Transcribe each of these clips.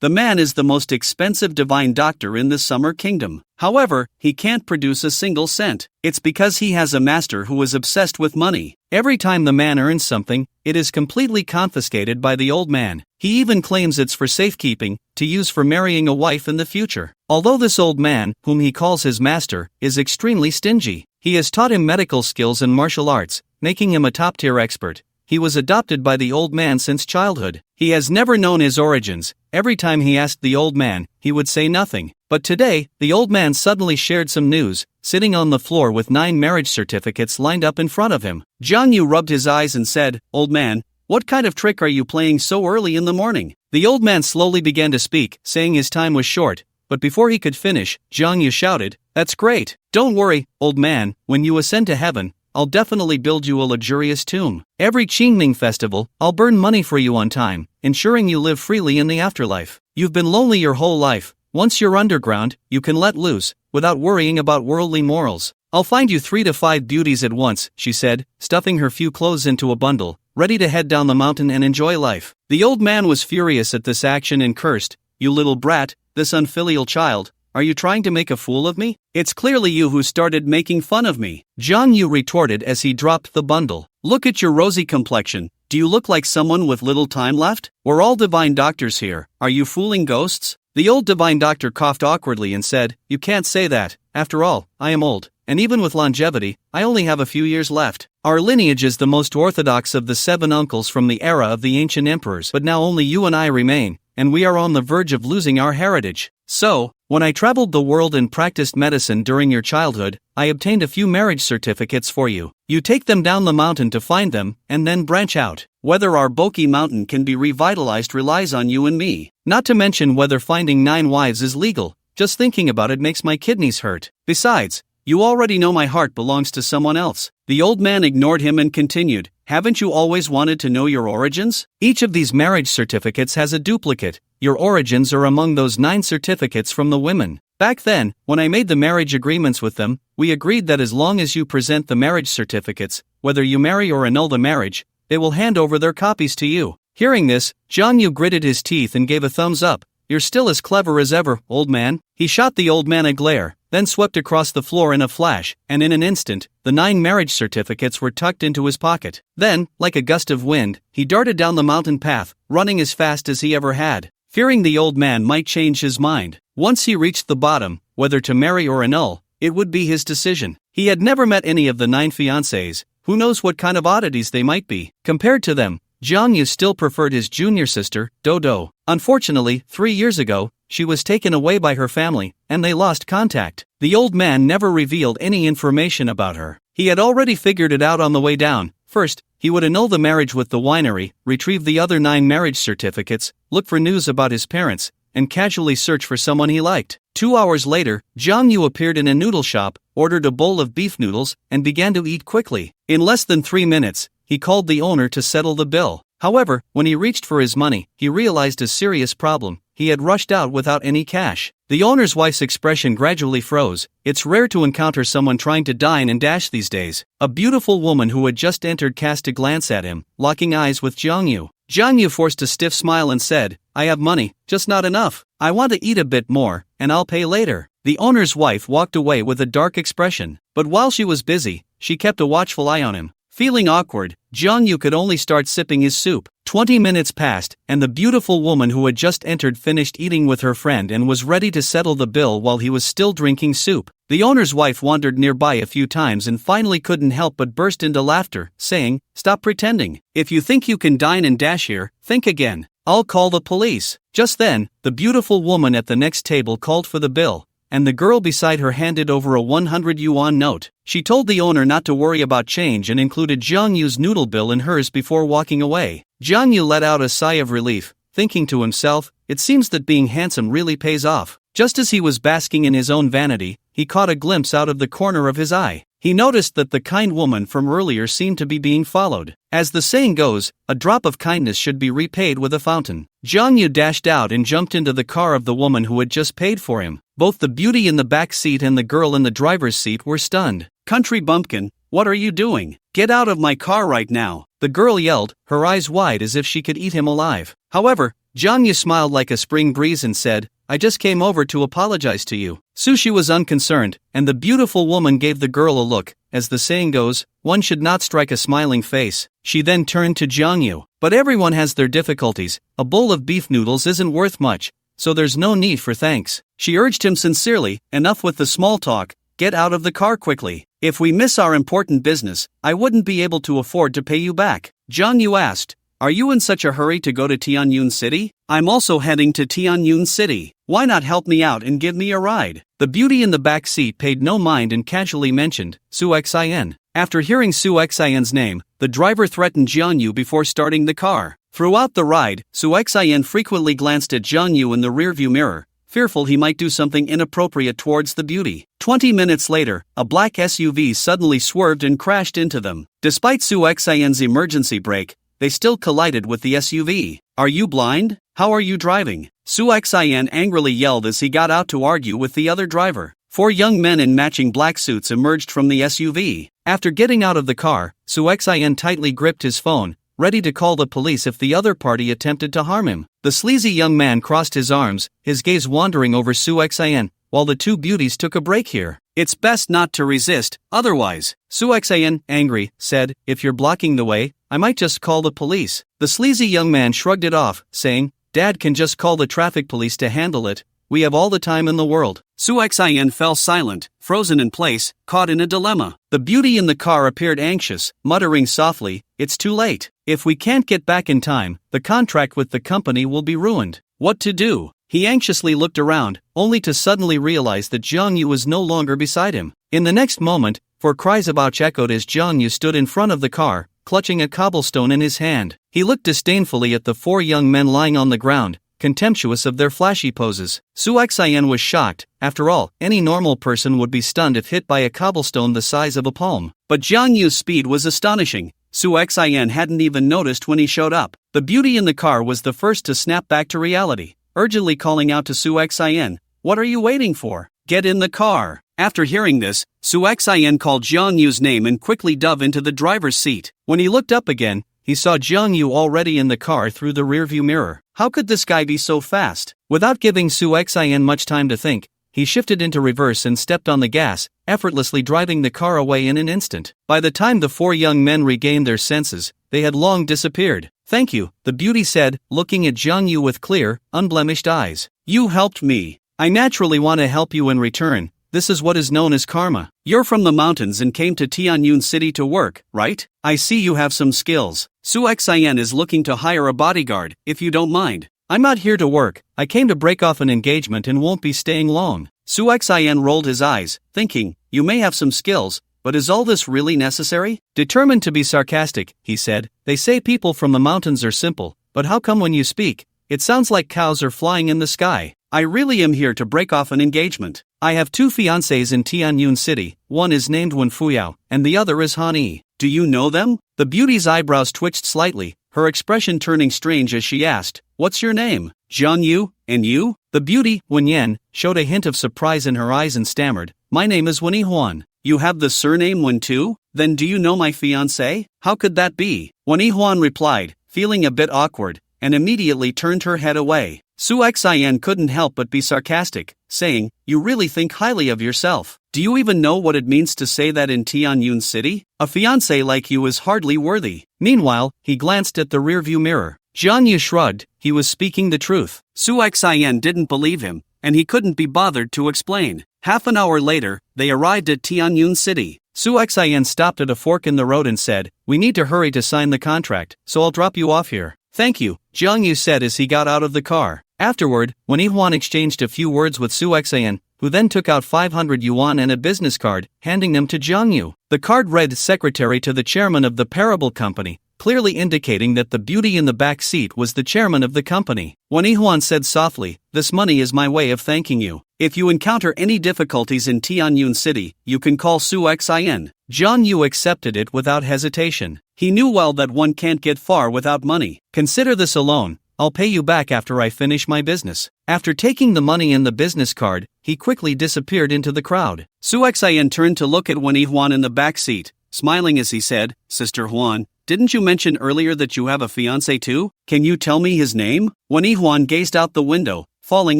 The man is the most expensive divine doctor in the Summer Kingdom. However, he can't produce a single cent. It's because he has a master who is obsessed with money. Every time the man earns something, it is completely confiscated by the old man. He even claims it's for safekeeping, to use for marrying a wife in the future. Although this old man, whom he calls his master, is extremely stingy, he has taught him medical skills and martial arts, making him a top-tier expert. He was adopted by the old man since childhood. He has never known his origins. Every time he asked the old man, he would say nothing. But today, the old man suddenly shared some news, sitting on the floor with 9 marriage certificates lined up in front of him. Jang Yu rubbed his eyes and said, "Old man, what kind of trick are you playing so early in the morning?" The old man slowly began to speak, saying his time was short, but before he could finish, Jang Yu shouted, "That's great! Don't worry, old man, when you ascend to heaven, I'll definitely build you a luxurious tomb. Every Qingming festival, I'll burn money for you on time, ensuring you live freely in the afterlife. You've been lonely your whole life. Once you're underground, you can let loose, without worrying about worldly morals. I'll find you 3 to 5 beauties at once," she said, stuffing her few clothes into a bundle, ready to head down the mountain and enjoy life. The old man was furious at this action and cursed, "You little brat, this unfilial child. Are you trying to make a fool of me? It's clearly you who started making fun of me." Jang Yu retorted as he dropped the bundle. "Look at your rosy complexion. Do you look like someone with little time left? We're all divine doctors here. Are you fooling ghosts?" The old divine doctor coughed awkwardly and said, "You can't say that. After all, I am old, and even with longevity, I only have a few years left. Our lineage is the most orthodox of the 7 uncles from the era of the ancient emperors, but now only you and I remain, and we are on the verge of losing our heritage. So, when I traveled the world and practiced medicine during your childhood, I obtained a few marriage certificates for you. You take them down the mountain to find them, and then branch out. Whether our Boki mountain can be revitalized relies on you and me. Not to mention whether finding 9 wives is legal. Just thinking about it makes my kidneys hurt. Besides, you already know my heart belongs to someone else." The old man ignored him and continued, "Haven't you always wanted to know your origins? Each of these marriage certificates has a duplicate. Your origins are among those 9 certificates from the women. Back then, when I made the marriage agreements with them, we agreed that as long as you present the marriage certificates, whether you marry or annul the marriage, they will hand over their copies to you." Hearing this, Jang Yu gritted his teeth and gave a thumbs up. "You're still as clever as ever, old man." He shot the old man a glare, then swept across the floor in a flash, and in an instant, the 9 marriage certificates were tucked into his pocket. Then, like a gust of wind, he darted down the mountain path, running as fast as he ever had, fearing the old man might change his mind. Once he reached the bottom, whether to marry or annul, it would be his decision. He had never met any of the 9 fiancées. Who knows what kind of oddities they might be. Compared to them, Jang Yu still preferred his junior sister, Dodo. Unfortunately, 3 years ago, she was taken away by her family, and they lost contact. The old man never revealed any information about her. He had already figured it out on the way down. First, he would annul the marriage with the winery, retrieve the other 9 marriage certificates, look for news about his parents, and casually search for someone he liked. 2 hours later, Jang Yu appeared in a noodle shop, ordered a bowl of beef noodles, and began to eat quickly. In less than 3 minutes, he called the owner to settle the bill. However, when he reached for his money, he realized a serious problem. He had rushed out without any cash. The owner's wife's expression gradually froze. It's rare to encounter someone trying to dine and dash these days. A beautiful woman who had just entered cast a glance at him, locking eyes with Jang Yu. Jang Yu forced a stiff smile and said, "I have money, just not enough. I want to eat a bit more, and I'll pay later." The owner's wife walked away with a dark expression, but while she was busy, she kept a watchful eye on him. Feeling awkward, Jang Yu could only start sipping his soup. 20 minutes passed, and the beautiful woman who had just entered finished eating with her friend and was ready to settle the bill while he was still drinking soup. The owner's wife wandered nearby a few times and finally couldn't help but burst into laughter, saying, "Stop pretending. If you think you can dine and dash here, think again. I'll call the police." Just then, the beautiful woman at the next table called for the bill, and the girl beside her handed over a 100 yuan note. She told the owner not to worry about change and included Jang Yu's noodle bill in hers before walking away. Jang Yu let out a sigh of relief, thinking to himself, "It seems that being handsome really pays off." Just as he was basking in his own vanity, he caught a glimpse out of the corner of his eye. He noticed that the kind woman from earlier seemed to be being followed. As the saying goes, a drop of kindness should be repaid with a fountain. Jang Yu dashed out and jumped into the car of the woman who had just paid for him. Both the beauty in the back seat and the girl in the driver's seat were stunned. "Country bumpkin, what are you doing? Get out of my car right now," the girl yelled, her eyes wide as if she could eat him alive. However, Zhang Yu smiled like a spring breeze and said, I just came over to apologize to you. Sushi was unconcerned, and the beautiful woman gave the girl a look. As the saying goes, one should not strike a smiling face. She then turned to Zhang Yu. But everyone has their difficulties. A bowl of beef noodles isn't worth much, so there's no need for thanks. She urged him sincerely, enough with the small talk, get out of the car quickly. If we miss our important business, I wouldn't be able to afford to pay you back. Zhang Yu asked, are you in such a hurry to go to Tianyun City? I'm also heading to Tianyun City. Why not help me out and give me a ride? The beauty in the back seat paid no mind and casually mentioned Su Xin. After hearing Su Xin's name, the driver threatened Zhang Yu before starting the car. Throughout the ride, Su Xin frequently glanced at Zhang Yu in the rearview mirror, fearful he might do something inappropriate towards the beauty. 20 minutes later, a black SUV suddenly swerved and crashed into them. Despite Su Xin's emergency brake, they still collided with the SUV. Are you blind? How are you driving? Su Xin angrily yelled as he got out to argue with the other driver. 4 young men in matching black suits emerged from the SUV. After getting out of the car, Su Xin tightly gripped his phone, ready to call the police if the other party attempted to harm him. The sleazy young man crossed his arms, his gaze wandering over Su Xin, while the two beauties took a break here. It's best not to resist, otherwise, Su Xin, angry, said, if you're blocking the way, I might just call the police. The sleazy young man shrugged it off, saying, Dad can just call the traffic police to handle it. We have all the time in the world. Su Xin fell silent, frozen in place, caught in a dilemma. The beauty in the car appeared anxious, muttering softly, it's too late. If we can't get back in time, the contract with the company will be ruined. What to do? He anxiously looked around, only to suddenly realize that Zhang Yu was no longer beside him. In the next moment, 4 cries of ouch echoed as Zhang Yu stood in front of the car, clutching a cobblestone in his hand. He looked disdainfully at the 4 young men lying on the ground, contemptuous of their flashy poses. Su Xin was shocked. After all, any normal person would be stunned if hit by a cobblestone the size of a palm. But Zhang Yu's speed was astonishing. Su Xin hadn't even noticed when he showed up. The beauty in the car was the first to snap back to reality, urgently calling out to Su Xin, what are you waiting for? Get in the car. After hearing this, Su Xin called Zhang Yu's name and quickly dove into the driver's seat. When he looked up again, he saw Zhang Yu already in the car through the rearview mirror. How could this guy be so fast? Without giving Su Xin much time to think, he shifted into reverse and stepped on the gas, effortlessly driving the car away in an instant. By the time the 4 young men regained their senses, they had long disappeared. Thank you, the beauty said, looking at Zhang Yu with clear, unblemished eyes. You helped me. I naturally want to help you in return. This is what is known as karma. You're from the mountains and came to Tianyun City to work, right? I see you have some skills. Su Xin is looking to hire a bodyguard, if you don't mind. I'm not here to work. I came to break off an engagement and won't be staying long. Su Xin rolled his eyes, thinking, you may have some skills, but is all this really necessary? Determined to be sarcastic, he said, they say people from the mountains are simple, but how come when you speak, it sounds like cows are flying in the sky? I really am here to break off an engagement. I have 2 fiancés in Tianyun City, one is named Wen Fuyao, and the other is Han Yi. Do you know them? The beauty's eyebrows twitched slightly, her expression turning strange as she asked, what's your name? Zhang Yu, and you? The beauty, Wen Yan, showed a hint of surprise in her eyes and stammered, my name is Wen Huan. You have the surname Wen too? Then do you know my fiancé? How could that be? Wen Huan replied, feeling a bit awkward, and immediately turned her head away. Su Xin couldn't help but be sarcastic, saying, you really think highly of yourself. Do you even know what it means to say that in Tianyun City? A fiancé like you is hardly worthy. Meanwhile, he glanced at the rearview mirror. Zhang Yu shrugged, he was speaking the truth. Su Xin didn't believe him, and he couldn't be bothered to explain. Half an hour later, they arrived at Tianyun City. Su Xin stopped at a fork in the road and said, we need to hurry to sign the contract, so I'll drop you off here. Thank you, Zhang Yu said as he got out of the car. Afterward, Wen Huan exchanged a few words with Su Xin, who then took out 500 yuan and a business card, handing them to Zhang Yu. The card read Secretary to the Chairman of the Parable Company, clearly indicating that the beauty in the back seat was the chairman of the company. Wen Huan said softly, this money is my way of thanking you. If you encounter any difficulties in Tianyun City, you can call Su Xin. Zhang Yu accepted it without hesitation. He knew well that one can't get far without money. Consider this alone. I'll pay you back after I finish my business. After taking the money and the business card, he quickly disappeared into the crowd. Su Xin turned to look at Wen Huan in the back seat, smiling as he said, Sister Huan, didn't you mention earlier that you have a fiancé too? Can you tell me his name? When Yihuan gazed out the window, falling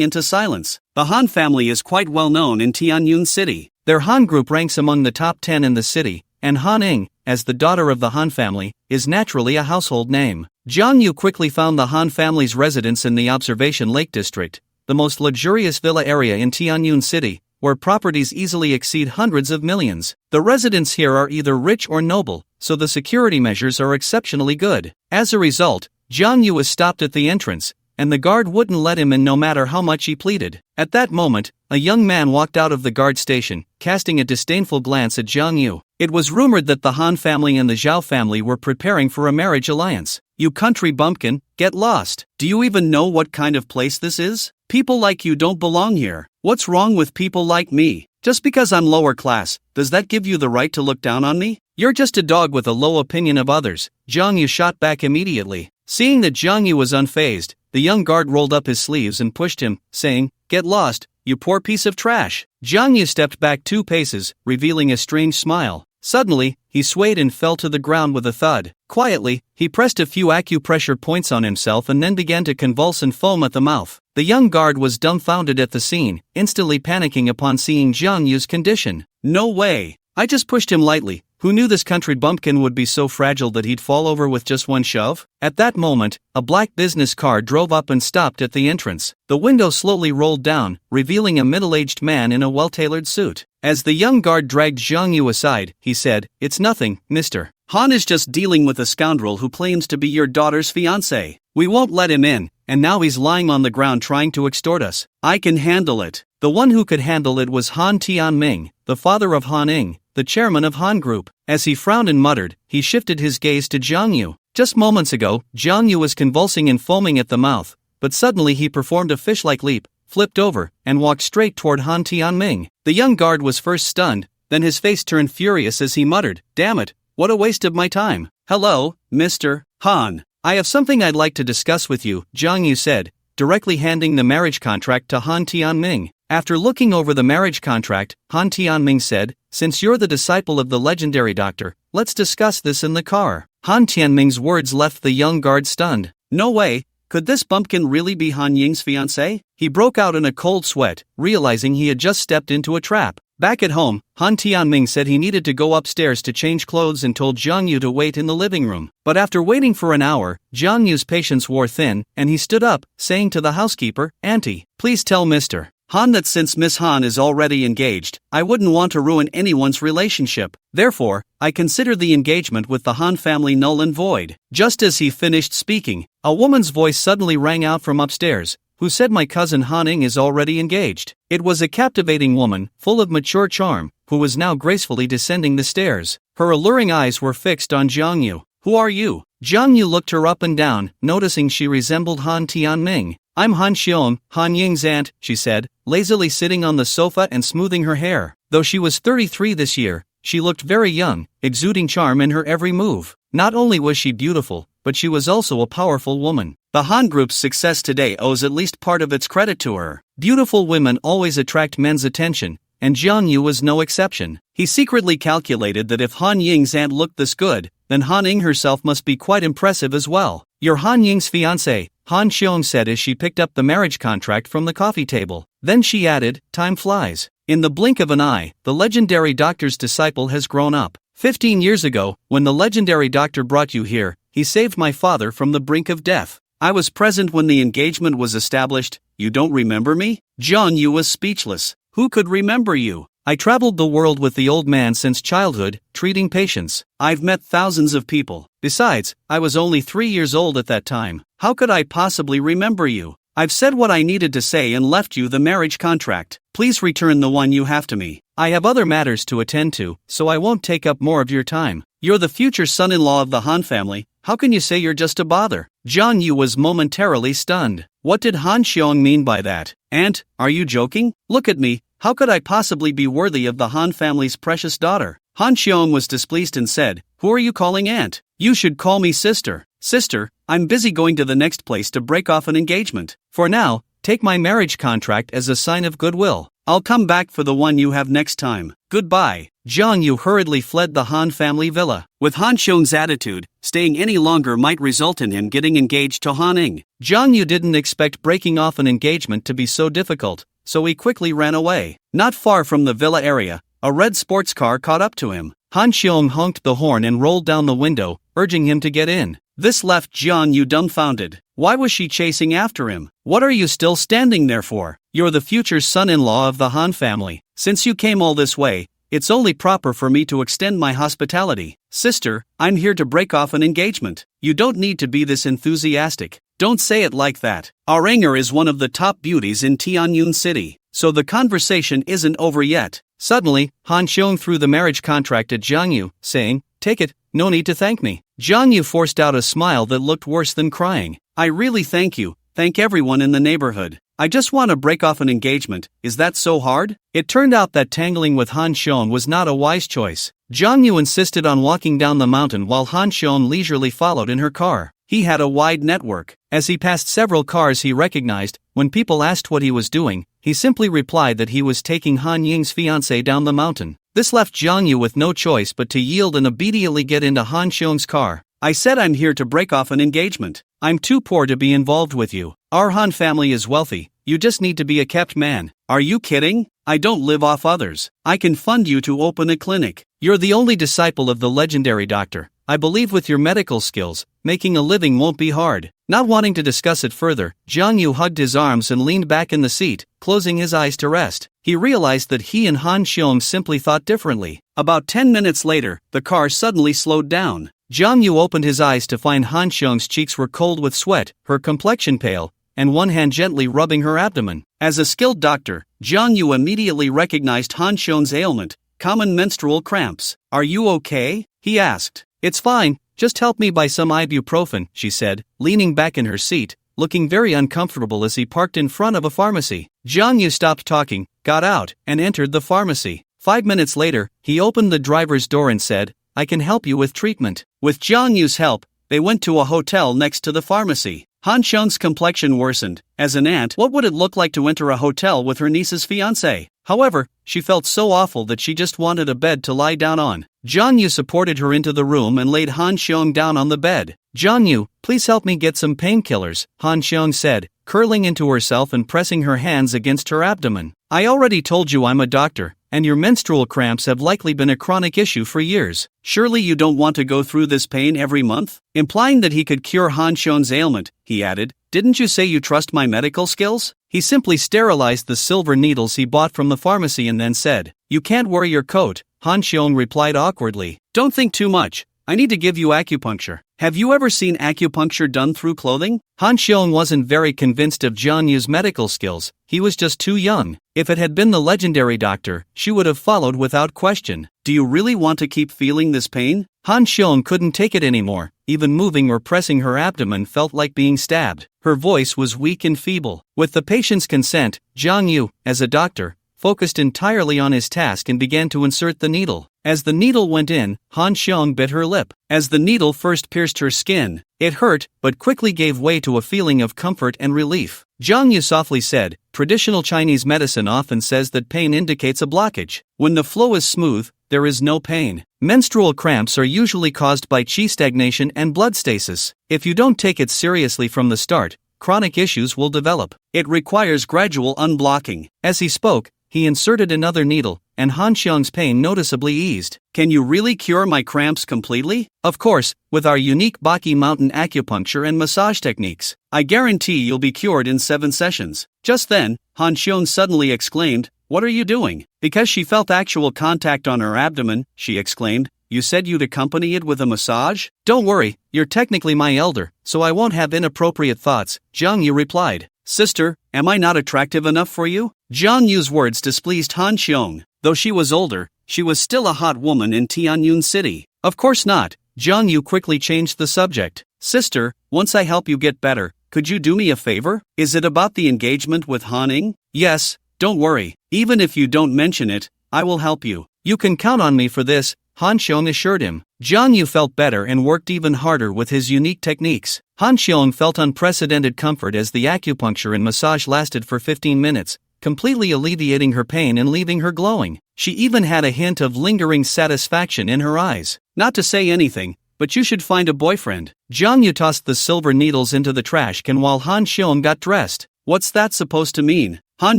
into silence. The Han family is quite well known in Tianyun City. Their Han group ranks among the top 10 in the city, and Han Ing, as the daughter of the Han family, is naturally a household name. Jiang Yu quickly found the Han family's residence in the Observation Lake District, the most luxurious villa area in Tianyun City, where properties easily exceed hundreds of millions. The residents here are either rich or noble, so the security measures are exceptionally good. As a result, Jiang Yu was stopped at the entrance, and the guard wouldn't let him in no matter how much he pleaded. At that moment, a young man walked out of the guard station, casting a disdainful glance at Jiang Yu. It was rumored that the Han family and the Zhao family were preparing for a marriage alliance. You country bumpkin, get lost. Do you even know what kind of place this is? People like you don't belong here. What's wrong with people like me? Just because I'm lower class, does that give you the right to look down on me? You're just a dog with a low opinion of others. Jiang Yu shot back immediately. Seeing that Jiang Yu was unfazed, the young guard rolled up his sleeves and pushed him, saying, "Get lost, you poor piece of trash." Jiang Yu stepped back 2 paces, revealing a strange smile. Suddenly, he swayed and fell to the ground with a thud. Quietly, he pressed a few acupressure points on himself and then began to convulse and foam at the mouth. The young guard was dumbfounded at the scene, instantly panicking upon seeing Jiang Yu's condition. "No way! I just pushed him lightly. Who knew this country bumpkin would be so fragile that he'd fall over with just one shove?" At that moment, a black business car drove up and stopped at the entrance. The window slowly rolled down, revealing a middle-aged man in a well-tailored suit. As the young guard dragged Jiang Yu aside, he said, "It's nothing, mister. Han is just dealing with a scoundrel who claims to be your daughter's fiancé. We won't let him in, and now he's lying on the ground trying to extort us. I can handle it." The one who could handle it was Han Tianming, the father of Han Ing, the chairman of Han Group. As he frowned and muttered, he shifted his gaze to Jiang Yu. Just moments ago, Jiang Yu was convulsing and foaming at the mouth, but suddenly he performed a fish-like leap, flipped over, and walked straight toward Han Tianming. The young guard was first stunned, then his face turned furious as he muttered, "Damn it, what a waste of my time." "Hello, Mr. Han. I have something I'd like to discuss with you," Jiang Yu said, directly handing the marriage contract to Han Tianming. After looking over the marriage contract, Han Tianming said, "Since you're the disciple of the legendary doctor, let's discuss this in the car." Han Tianming's words left the young guard stunned. No way, could this bumpkin really be Han Ying's fiancé? He broke out in a cold sweat, realizing he had just stepped into a trap. Back at home, Han Tianming said he needed to go upstairs to change clothes and told Jiang Yu to wait in the living room. But after waiting for an hour, Jiang Yu's patience wore thin, and he stood up, saying to the housekeeper, "Auntie, please tell Mr. Han that since Miss Han is already engaged, I wouldn't want to ruin anyone's relationship. Therefore, I consider the engagement with the Han family null and void." Just as he finished speaking, a woman's voice suddenly rang out from upstairs, who said, "My cousin Han Ing is already engaged." It was a captivating woman, full of mature charm, who was now gracefully descending the stairs. Her alluring eyes were fixed on Jiang Yu. "Who are you?" Jiang Yu looked her up and down, noticing she resembled Han Tianming. "I'm Han Xiong, Han Ying's aunt," she said, lazily sitting on the sofa and smoothing her hair. Though she was 33 this year, she looked very young, exuding charm in her every move. Not only was she beautiful, but she was also a powerful woman. The Han Group's success today owes at least part of its credit to her. Beautiful women always attract men's attention, and Jiang Yu was no exception. He secretly calculated that if Han Ying's aunt looked this good, then Han Ing herself must be quite impressive as well. "You're Han Ying's fiancé," Han Xiong said as she picked up the marriage contract from the coffee table. Then she added, "Time flies. In the blink of an eye, the legendary doctor's disciple has grown up. 15 years ago, when the legendary doctor brought you here, he saved my father from the brink of death. I was present when the engagement was established. You don't remember me?" Jiang Yu was speechless. "Who could remember you? I traveled the world with the old man since childhood, treating patients. I've met thousands of people. Besides, I was only 3 years old at that time. How could I possibly remember you? I've said what I needed to say and left you the marriage contract. Please return the one you have to me. I have other matters to attend to, so I won't take up more of your time. You're the future son-in-law of the Han family. How can you say you're just a bother?" Jiang Yu was momentarily stunned. What did Han Xiong mean by that? "Aunt, are you joking? Look at me. How could I possibly be worthy of the Han family's precious daughter?" Han Xiong was displeased and said, "Who are you calling aunt? You should call me sister." "Sister, I'm busy going to the next place to break off an engagement. For now, take my marriage contract as a sign of goodwill. I'll come back for the one you have next time. Goodbye. Zhang Yu hurriedly fled the Han family villa. With Han Xiong's attitude, staying any longer might result in him getting engaged to Han Ning. Zhang Yu didn't expect breaking off an engagement to be so difficult, so he quickly ran away. Not far from the villa area, a red sports car caught up to him. Han Xiong honked the horn and rolled down the window, urging him to get in. This left Zhang Yu dumbfounded. Why was she chasing after him? What are you still standing there for? You're the future son-in-law of the Han family. Since you came all this way, it's only proper for me to extend my hospitality. Sister, I'm here to break off an engagement. You don't need to be this enthusiastic. Don't say it like that. Our Anger is one of the top beauties in Tianyun City, so the conversation isn't over yet. Suddenly, Han Xiong threw the marriage contract at Zhang Yu, saying, "Take it, no need to thank me." Zhang Yu forced out a smile that looked worse than crying. "I really thank you, thank everyone in the neighborhood. I just want to break off an engagement, is that so hard?" It turned out that tangling with Han Xiong was not a wise choice. Zhang Yu insisted on walking down the mountain while Han Xiong leisurely followed in her car. He had a wide network. As he passed several cars he recognized, when people asked what he was doing, he simply replied that he was taking Han Ying's fiancée down the mountain. This left Zhang Yu with no choice but to yield and obediently get into Han Xiong's car. "I said I'm here to break off an engagement. I'm too poor to be involved with you. Our Han family is wealthy, you just need to be a kept man." "Are you kidding? I don't live off others. I can fund you to open a clinic. You're the only disciple of the legendary doctor. I believe with your medical skills, making a living won't be hard." Not wanting to discuss it further, Zhang Yu hugged his arms and leaned back in the seat, closing his eyes to rest. He realized that he and Han Xiong simply thought differently. About 10 minutes later, the car suddenly slowed down. Zhang Yu opened his eyes to find Han Xiong's cheeks were cold with sweat, her complexion pale, and one hand gently rubbing her abdomen. As a skilled doctor, Zhang Yu immediately recognized Han Xiong's ailment, common menstrual cramps. "Are you okay?" he asked. "It's fine, just help me buy some ibuprofen," she said, leaning back in her seat, looking very uncomfortable as he parked in front of a pharmacy. Zhang Yu stopped talking, got out, and entered the pharmacy. 5 minutes later, he opened the driver's door and said, "I can help you with treatment." With Zhang Yu's help, they went to a hotel next to the pharmacy. Han Xiong's complexion worsened. As an aunt, what would it look like to enter a hotel with her niece's fiancé? However, she felt so awful that she just wanted a bed to lie down on. Zhang Yu supported her into the room and laid Han Xiong down on the bed. "Zhang Yu, please help me get some painkillers," Han Xiong said, curling into herself and pressing her hands against her abdomen. "I already told you I'm a doctor, and your menstrual cramps have likely been a chronic issue for years. Surely you don't want to go through this pain every month?" Implying that he could cure Han Xiong's ailment, he added, "Didn't you say you trust my medical skills?" He simply sterilized the silver needles he bought from the pharmacy and then said, "You can't wear your coat," Han Xiong replied awkwardly. "Don't think too much. I need to give you acupuncture. Have you ever seen acupuncture done through clothing?" Han Xiong wasn't very convinced of Zhang Yu's medical skills, he was just too young. If it had been the legendary doctor, she would have followed without question. "Do you really want to keep feeling this pain?" Han Xiong couldn't take it anymore, even moving or pressing her abdomen felt like being stabbed. Her voice was weak and feeble. With the patient's consent, Zhang Yu, as a doctor, focused entirely on his task and began to insert the needle. As the needle went in, Han Xiong bit her lip. As the needle first pierced her skin, it hurt, but quickly gave way to a feeling of comfort and relief. Zhang Yu softly said, "Traditional Chinese medicine often says that pain indicates a blockage. When the flow is smooth, there is no pain. Menstrual cramps are usually caused by qi stagnation and blood stasis. If you don't take it seriously from the start, chronic issues will develop. It requires gradual unblocking." As he spoke, he inserted another needle, and Han Xiong's pain noticeably eased. "Can you really cure my cramps completely?" "Of course, with our unique Baki Mountain acupuncture and massage techniques. I guarantee you'll be cured in 7 sessions. Just then, Han Xiong suddenly exclaimed, "What are you doing?" Because she felt actual contact on her abdomen, she exclaimed, "You said you'd accompany it with a massage?" "Don't worry, you're technically my elder, so I won't have inappropriate thoughts," Zhang Yu replied. "Sister, am I not attractive enough for you?" Zhang Yu's words displeased Han Xiong. Though she was older, she was still a hot woman in Tianyun City. "Of course not." Zhang Yu quickly changed the subject. "Sister, once I help you get better, could you do me a favor? Is it about the engagement with Han Ning?" "Yes, don't worry. Even if you don't mention it, I will help you." "You can count on me for this," Han Xiong assured him. Zhang Yu felt better and worked even harder with his unique techniques. Han Xiong felt unprecedented comfort as the acupuncture and massage lasted for 15 minutes, completely alleviating her pain and leaving her glowing. She even had a hint of lingering satisfaction in her eyes. Not to say anything, but you should find a boyfriend. Jang Yu tossed the silver needles into the trash can while Han Xiong got dressed. What's that supposed to mean? Han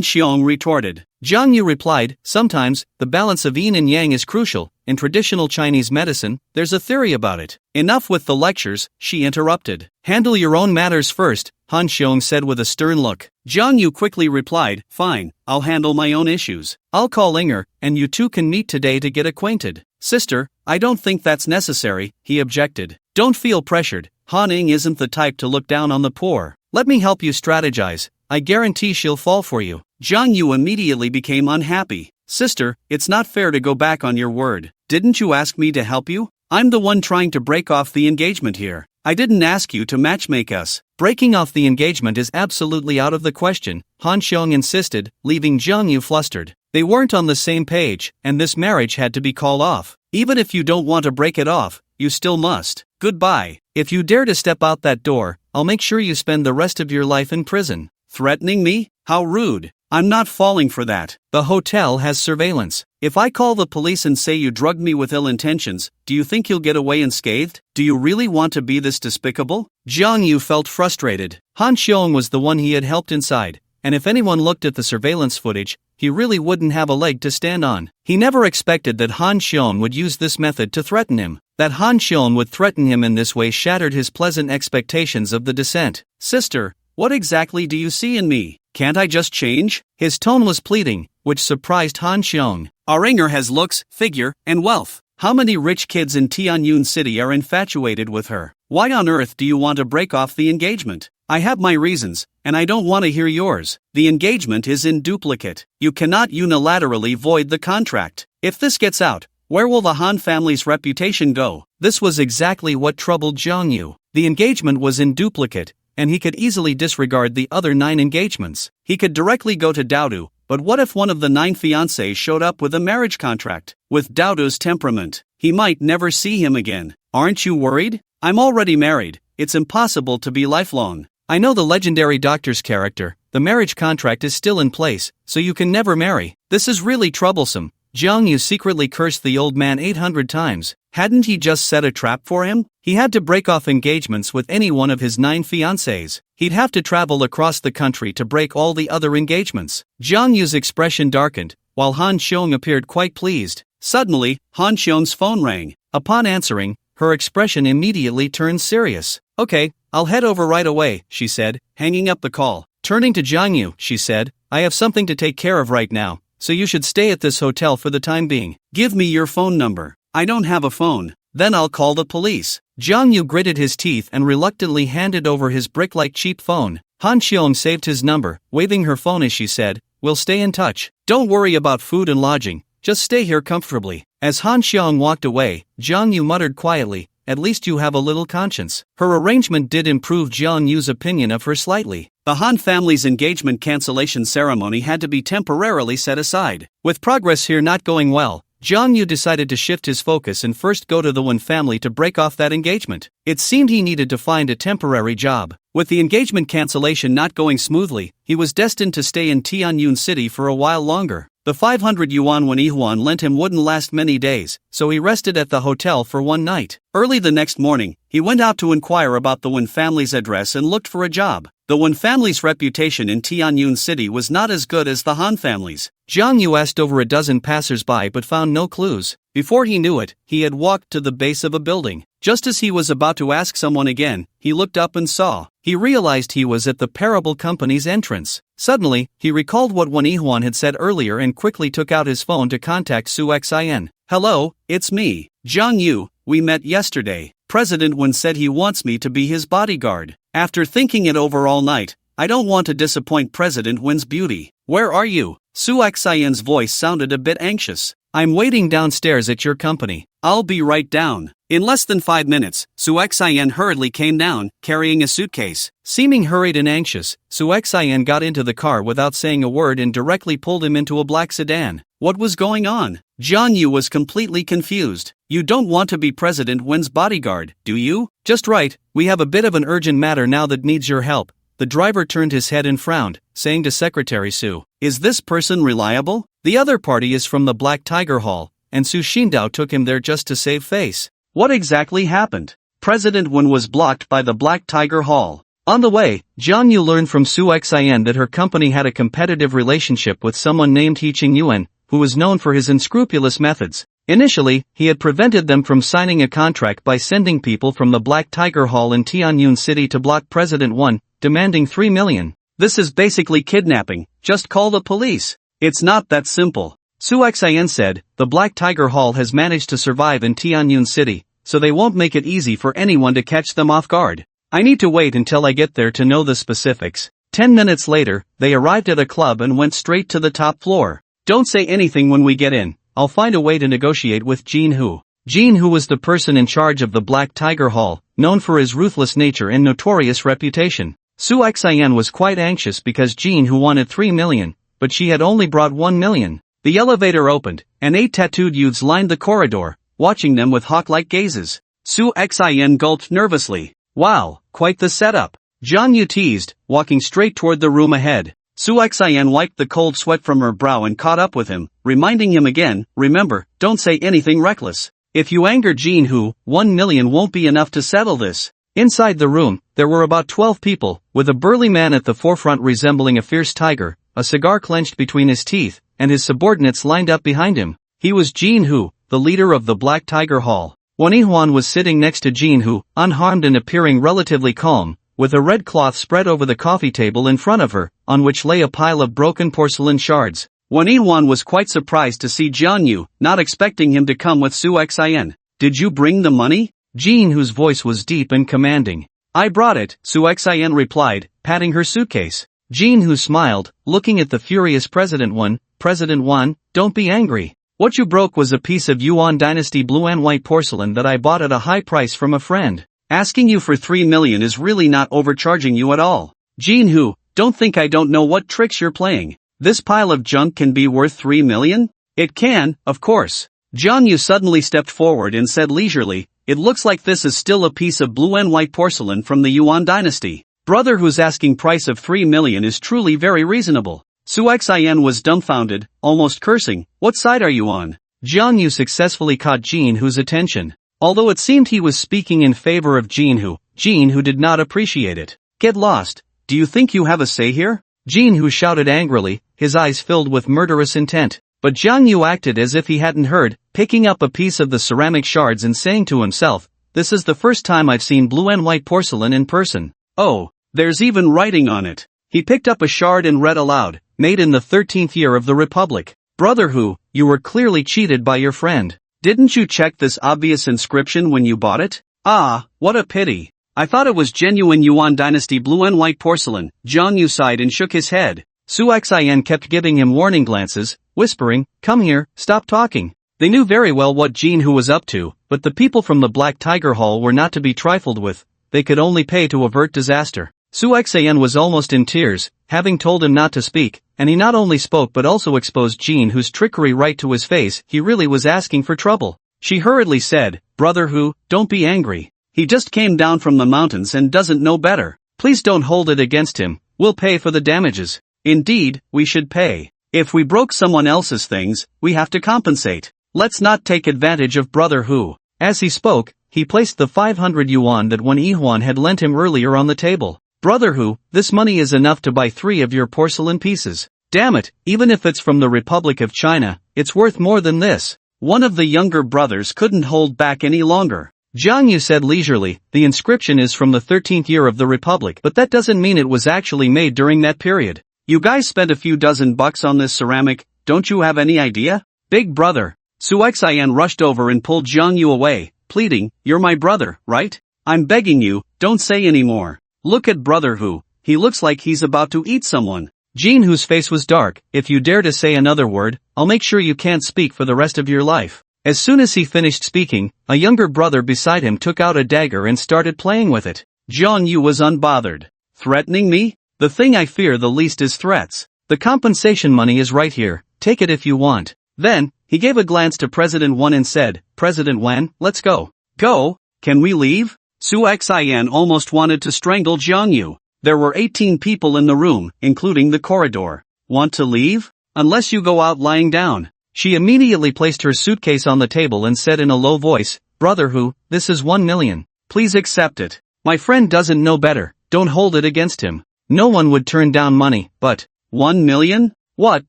Xiong retorted. Jang Yu replied, sometimes, the balance of yin and yang is crucial. In traditional Chinese medicine, there's a theory about it. Enough with the lectures, she interrupted. Handle your own matters first, Han Xiong said with a stern look. Jang Yu quickly replied, fine, I'll handle my own issues. I'll call Inger, and you two can meet today to get acquainted. Sister, I don't think that's necessary, he objected. Don't feel pressured, Han Ing isn't the type to look down on the poor. Let me help you strategize. I guarantee she'll fall for you. Jang Yu immediately became unhappy. Sister, it's not fair to go back on your word. Didn't you ask me to help you? I'm the one trying to break off the engagement here. I didn't ask you to matchmake us. Breaking off the engagement is absolutely out of the question, Han Xiong insisted, leaving Jang Yu flustered. They weren't on the same page, and this marriage had to be called off. Even if you don't want to break it off, you still must. Goodbye. If you dare to step out that door, I'll make sure you spend the rest of your life in prison. Threatening me? How rude. I'm not falling for that. The hotel has surveillance. If I call the police and say you drugged me with ill intentions, do you think you'll get away unscathed? Do you really want to be this despicable? Jang Yu felt frustrated. Han Xiong was the one he had helped inside, and if anyone looked at the surveillance footage, he really wouldn't have a leg to stand on. He never expected that Han Xiong would use this method to threaten him. That Han Xiong would threaten him in this way shattered his pleasant expectations of the descent. Sister, what exactly do you see in me? Can't I just change? His tone was pleading, which surprised Han Xiong. Our Inger has looks, figure, and wealth. How many rich kids in Tianyun City are infatuated with her? Why on earth do you want to break off the engagement? I have my reasons, and I don't want to hear yours. The engagement is in duplicate. You cannot unilaterally void the contract. If this gets out, where will the Han family's reputation go? This was exactly what troubled Jang Yu. The engagement was in duplicate, and he could easily disregard the other 9 engagements. He could directly go to Daodu, but what if one of the 9 fiancés showed up with a marriage contract? With Daodu's temperament, he might never see him again. Aren't you worried? I'm already married. It's impossible to be lifelong. I know the legendary doctor's character. The marriage contract is still in place, so you can never marry. This is really troublesome. Jang Yu secretly cursed the old man 800 times. Hadn't he just set a trap for him? He had to break off engagements with any one of his 9 fiancés. He'd have to travel across the country to break all the other engagements. Jang Yu's expression darkened, while Han Xiong appeared quite pleased. Suddenly, Han Xiong's phone rang. Upon answering, her expression immediately turned serious. Okay, I'll head over right away, she said, hanging up the call. Turning to Jang Yu, she said, I have something to take care of right now, so you should stay at this hotel for the time being. Give me your phone number. I don't have a phone. Then I'll call the police. Jang Yu gritted his teeth and reluctantly handed over his brick-like cheap phone. Han Xiong saved his number, waving her phone as she said, we'll stay in touch. Don't worry about food and lodging, just stay here comfortably. As Han Xiong walked away, Jang Yu muttered quietly, at least you have a little conscience. Her arrangement did improve Jang Yu's opinion of her slightly. The Han family's engagement cancellation ceremony had to be temporarily set aside. With progress here not going well, Jang Yu decided to shift his focus and first go to the Wuan family to break off that engagement. It seemed he needed to find a temporary job. With the engagement cancellation not going smoothly, he was destined to stay in Tianyun City for a while longer. The 500 yuan Wuan Yihuan lent him wouldn't last many days, so he rested at the hotel for one night. Early the next morning, he went out to inquire about the Wuan family's address and looked for a job. The Wuan family's reputation in Tianyun City was not as good as the Han family's. Jang Yu asked over a dozen passers-by but found no clues. Before he knew it, he had walked to the base of a building. Just as he was about to ask someone again, he looked up and saw. He realized he was at the Parable Company's entrance. Suddenly, he recalled what Wuan Yihuan had said earlier and quickly took out his phone to contact Su Xin. Hello, it's me, Jang Yu. We met yesterday. President Wuan said he wants me to be his bodyguard. After thinking it over all night, I don't want to disappoint President Wuan's beauty. Where are you? Su Xian's voice sounded a bit anxious. I'm waiting downstairs at your company. I'll be right down. In less than 5 minutes, Su Xian hurriedly came down, carrying a suitcase. Seeming hurried and anxious, Su Xian got into the car without saying a word and directly pulled him into a black sedan. What was going on? Jang Yu was completely confused. You don't want to be President Wuan's bodyguard, do you? Just right, we have a bit of an urgent matter now that needs your help. The driver turned his head and frowned, saying to Secretary Su, "Is this person reliable? The other party is from the Black Tiger Hall, and Su Xindao took him there just to save face." What exactly happened? President Wen was blocked by the Black Tiger Hall. On the way, Jiang Yu learned from Su Xian that her company had a competitive relationship with someone named He Qingyuan, who was known for his unscrupulous methods. Initially, he had prevented them from signing a contract by sending people from the Black Tiger Hall in Tianyun City to block President Wen, demanding 3 million. This is basically kidnapping, just call the police. It's not that simple. Su Xian said, the Black Tiger Hall has managed to survive in Tianyun City, so they won't make it easy for anyone to catch them off guard. I need to wait until I get there to know the specifics. 10 minutes later, they arrived at a club and went straight to the top floor. Don't say anything when we get in, I'll find a way to negotiate with Jin Hu. Jin Hu was the person in charge of the Black Tiger Hall, known for his ruthless nature and notorious reputation. Su Xian was quite anxious because Jin Hu wanted 3 million, but she had only brought 1 million. The elevator opened, and 8 tattooed youths lined the corridor, watching them with hawk-like gazes. Su Xian gulped nervously. Wow, quite the setup. Jiang Yu teased, walking straight toward the room ahead. Su Xian wiped the cold sweat from her brow and caught up with him, reminding him again, remember, don't say anything reckless. If you anger Jin Hu, 1 million won't be enough to settle this. Inside the room, there were about 12 people, with a burly man at the forefront resembling a fierce tiger, a cigar clenched between his teeth, and his subordinates lined up behind him. He was Jin Hu, the leader of the Black Tiger Hall. Wan Yihuan was sitting next to Jin Hu, unharmed and appearing relatively calm, with a red cloth spread over the coffee table in front of her, on which lay a pile of broken porcelain shards. Wan Yihuan was quite surprised to see Jiang Yu, not expecting him to come with Su Xian. Did you bring the money? Jin Hu's voice was deep and commanding. I brought it, Su Xian replied, patting her suitcase. Jin Hu smiled, looking at the furious President Wan. President Wan, don't be angry. What you broke was a piece of Yuan Dynasty blue and white porcelain that I bought at a high price from a friend. Asking you for 3 million is really not overcharging you at all. Jin Hu, don't think I don't know what tricks you're playing. This pile of junk can be worth 3 million? It can, of course. Jiang Yu suddenly stepped forward and said leisurely, it looks like this is still a piece of blue and white porcelain from the Yuan Dynasty. Brother who's asking price of 3 million is truly very reasonable. Su Xian was dumbfounded, almost cursing, what side are you on? Jiang Yu successfully caught Jin Hu's attention. Although it seemed he was speaking in favor of Jin Hu did not appreciate it. Get lost, do you think you have a say here? Jin Hu shouted angrily, his eyes filled with murderous intent. But Jiang Yu acted as if he hadn't heard, picking up a piece of the ceramic shards and saying to himself, this is the first time I've seen blue and white porcelain in person. Oh, there's even writing on it. He picked up a shard and read aloud, made in the 13th year of the Republic. Brother Hu, you were clearly cheated by your friend. Didn't you check this obvious inscription when you bought it? Ah, what a pity. I thought it was genuine Yuan Dynasty blue and white porcelain. Jiang Yu sighed and shook his head. Su Xian kept giving him warning glances, whispering, come here, stop talking. They knew very well what Jin Hu was up to, but the people from the Black Tiger Hall were not to be trifled with. They could only pay to avert disaster. Su Xian was almost in tears, having told him not to speak, and he not only spoke but also exposed Jin Hu's trickery right to his face. He really was asking for trouble. She hurriedly said, Brother Hu, don't be angry. He just came down from the mountains and doesn't know better. Please don't hold it against him, we'll pay for the damages. Indeed, we should pay. If we broke someone else's things, we have to compensate. Let's not take advantage of Brother Hu. As he spoke, he placed the 500 yuan that Wan Yihuan had lent him earlier on the table. Brother Hu, this money is enough to buy 3 of your porcelain pieces. Damn it, even if it's from the Republic of China, it's worth more than this. One of the younger brothers couldn't hold back any longer. Jiang Yu said leisurely, the inscription is from the 13th year of the Republic, but that doesn't mean it was actually made during that period. You guys spent a few dozen bucks on this ceramic, don't you have any idea? Big brother. Su Xian rushed over and pulled Jiang Yu away, pleading, you're my brother, right? I'm begging you, don't say any more. Look at Brother Hu, he looks like he's about to eat someone. Jin Hu's face was dark, if you dare to say another word, I'll make sure you can't speak for the rest of your life. As soon as he finished speaking, a younger brother beside him took out a dagger and started playing with it. Jiang Yu was unbothered. Threatening me? The thing I fear the least is threats. The compensation money is right here, take it if you want. Then, he gave a glance to President Wan and said, President Wan, let's go. Go? Can we leave? Su Xian almost wanted to strangle Jiang Yu. There were 18 people in the room, including the corridor. Want to leave? Unless you go out lying down. She immediately placed her suitcase on the table and said in a low voice, Brother Who, this is 1 million. Please accept it. My friend doesn't know better, don't hold it against him. No one would turn down money, but 1 million? What,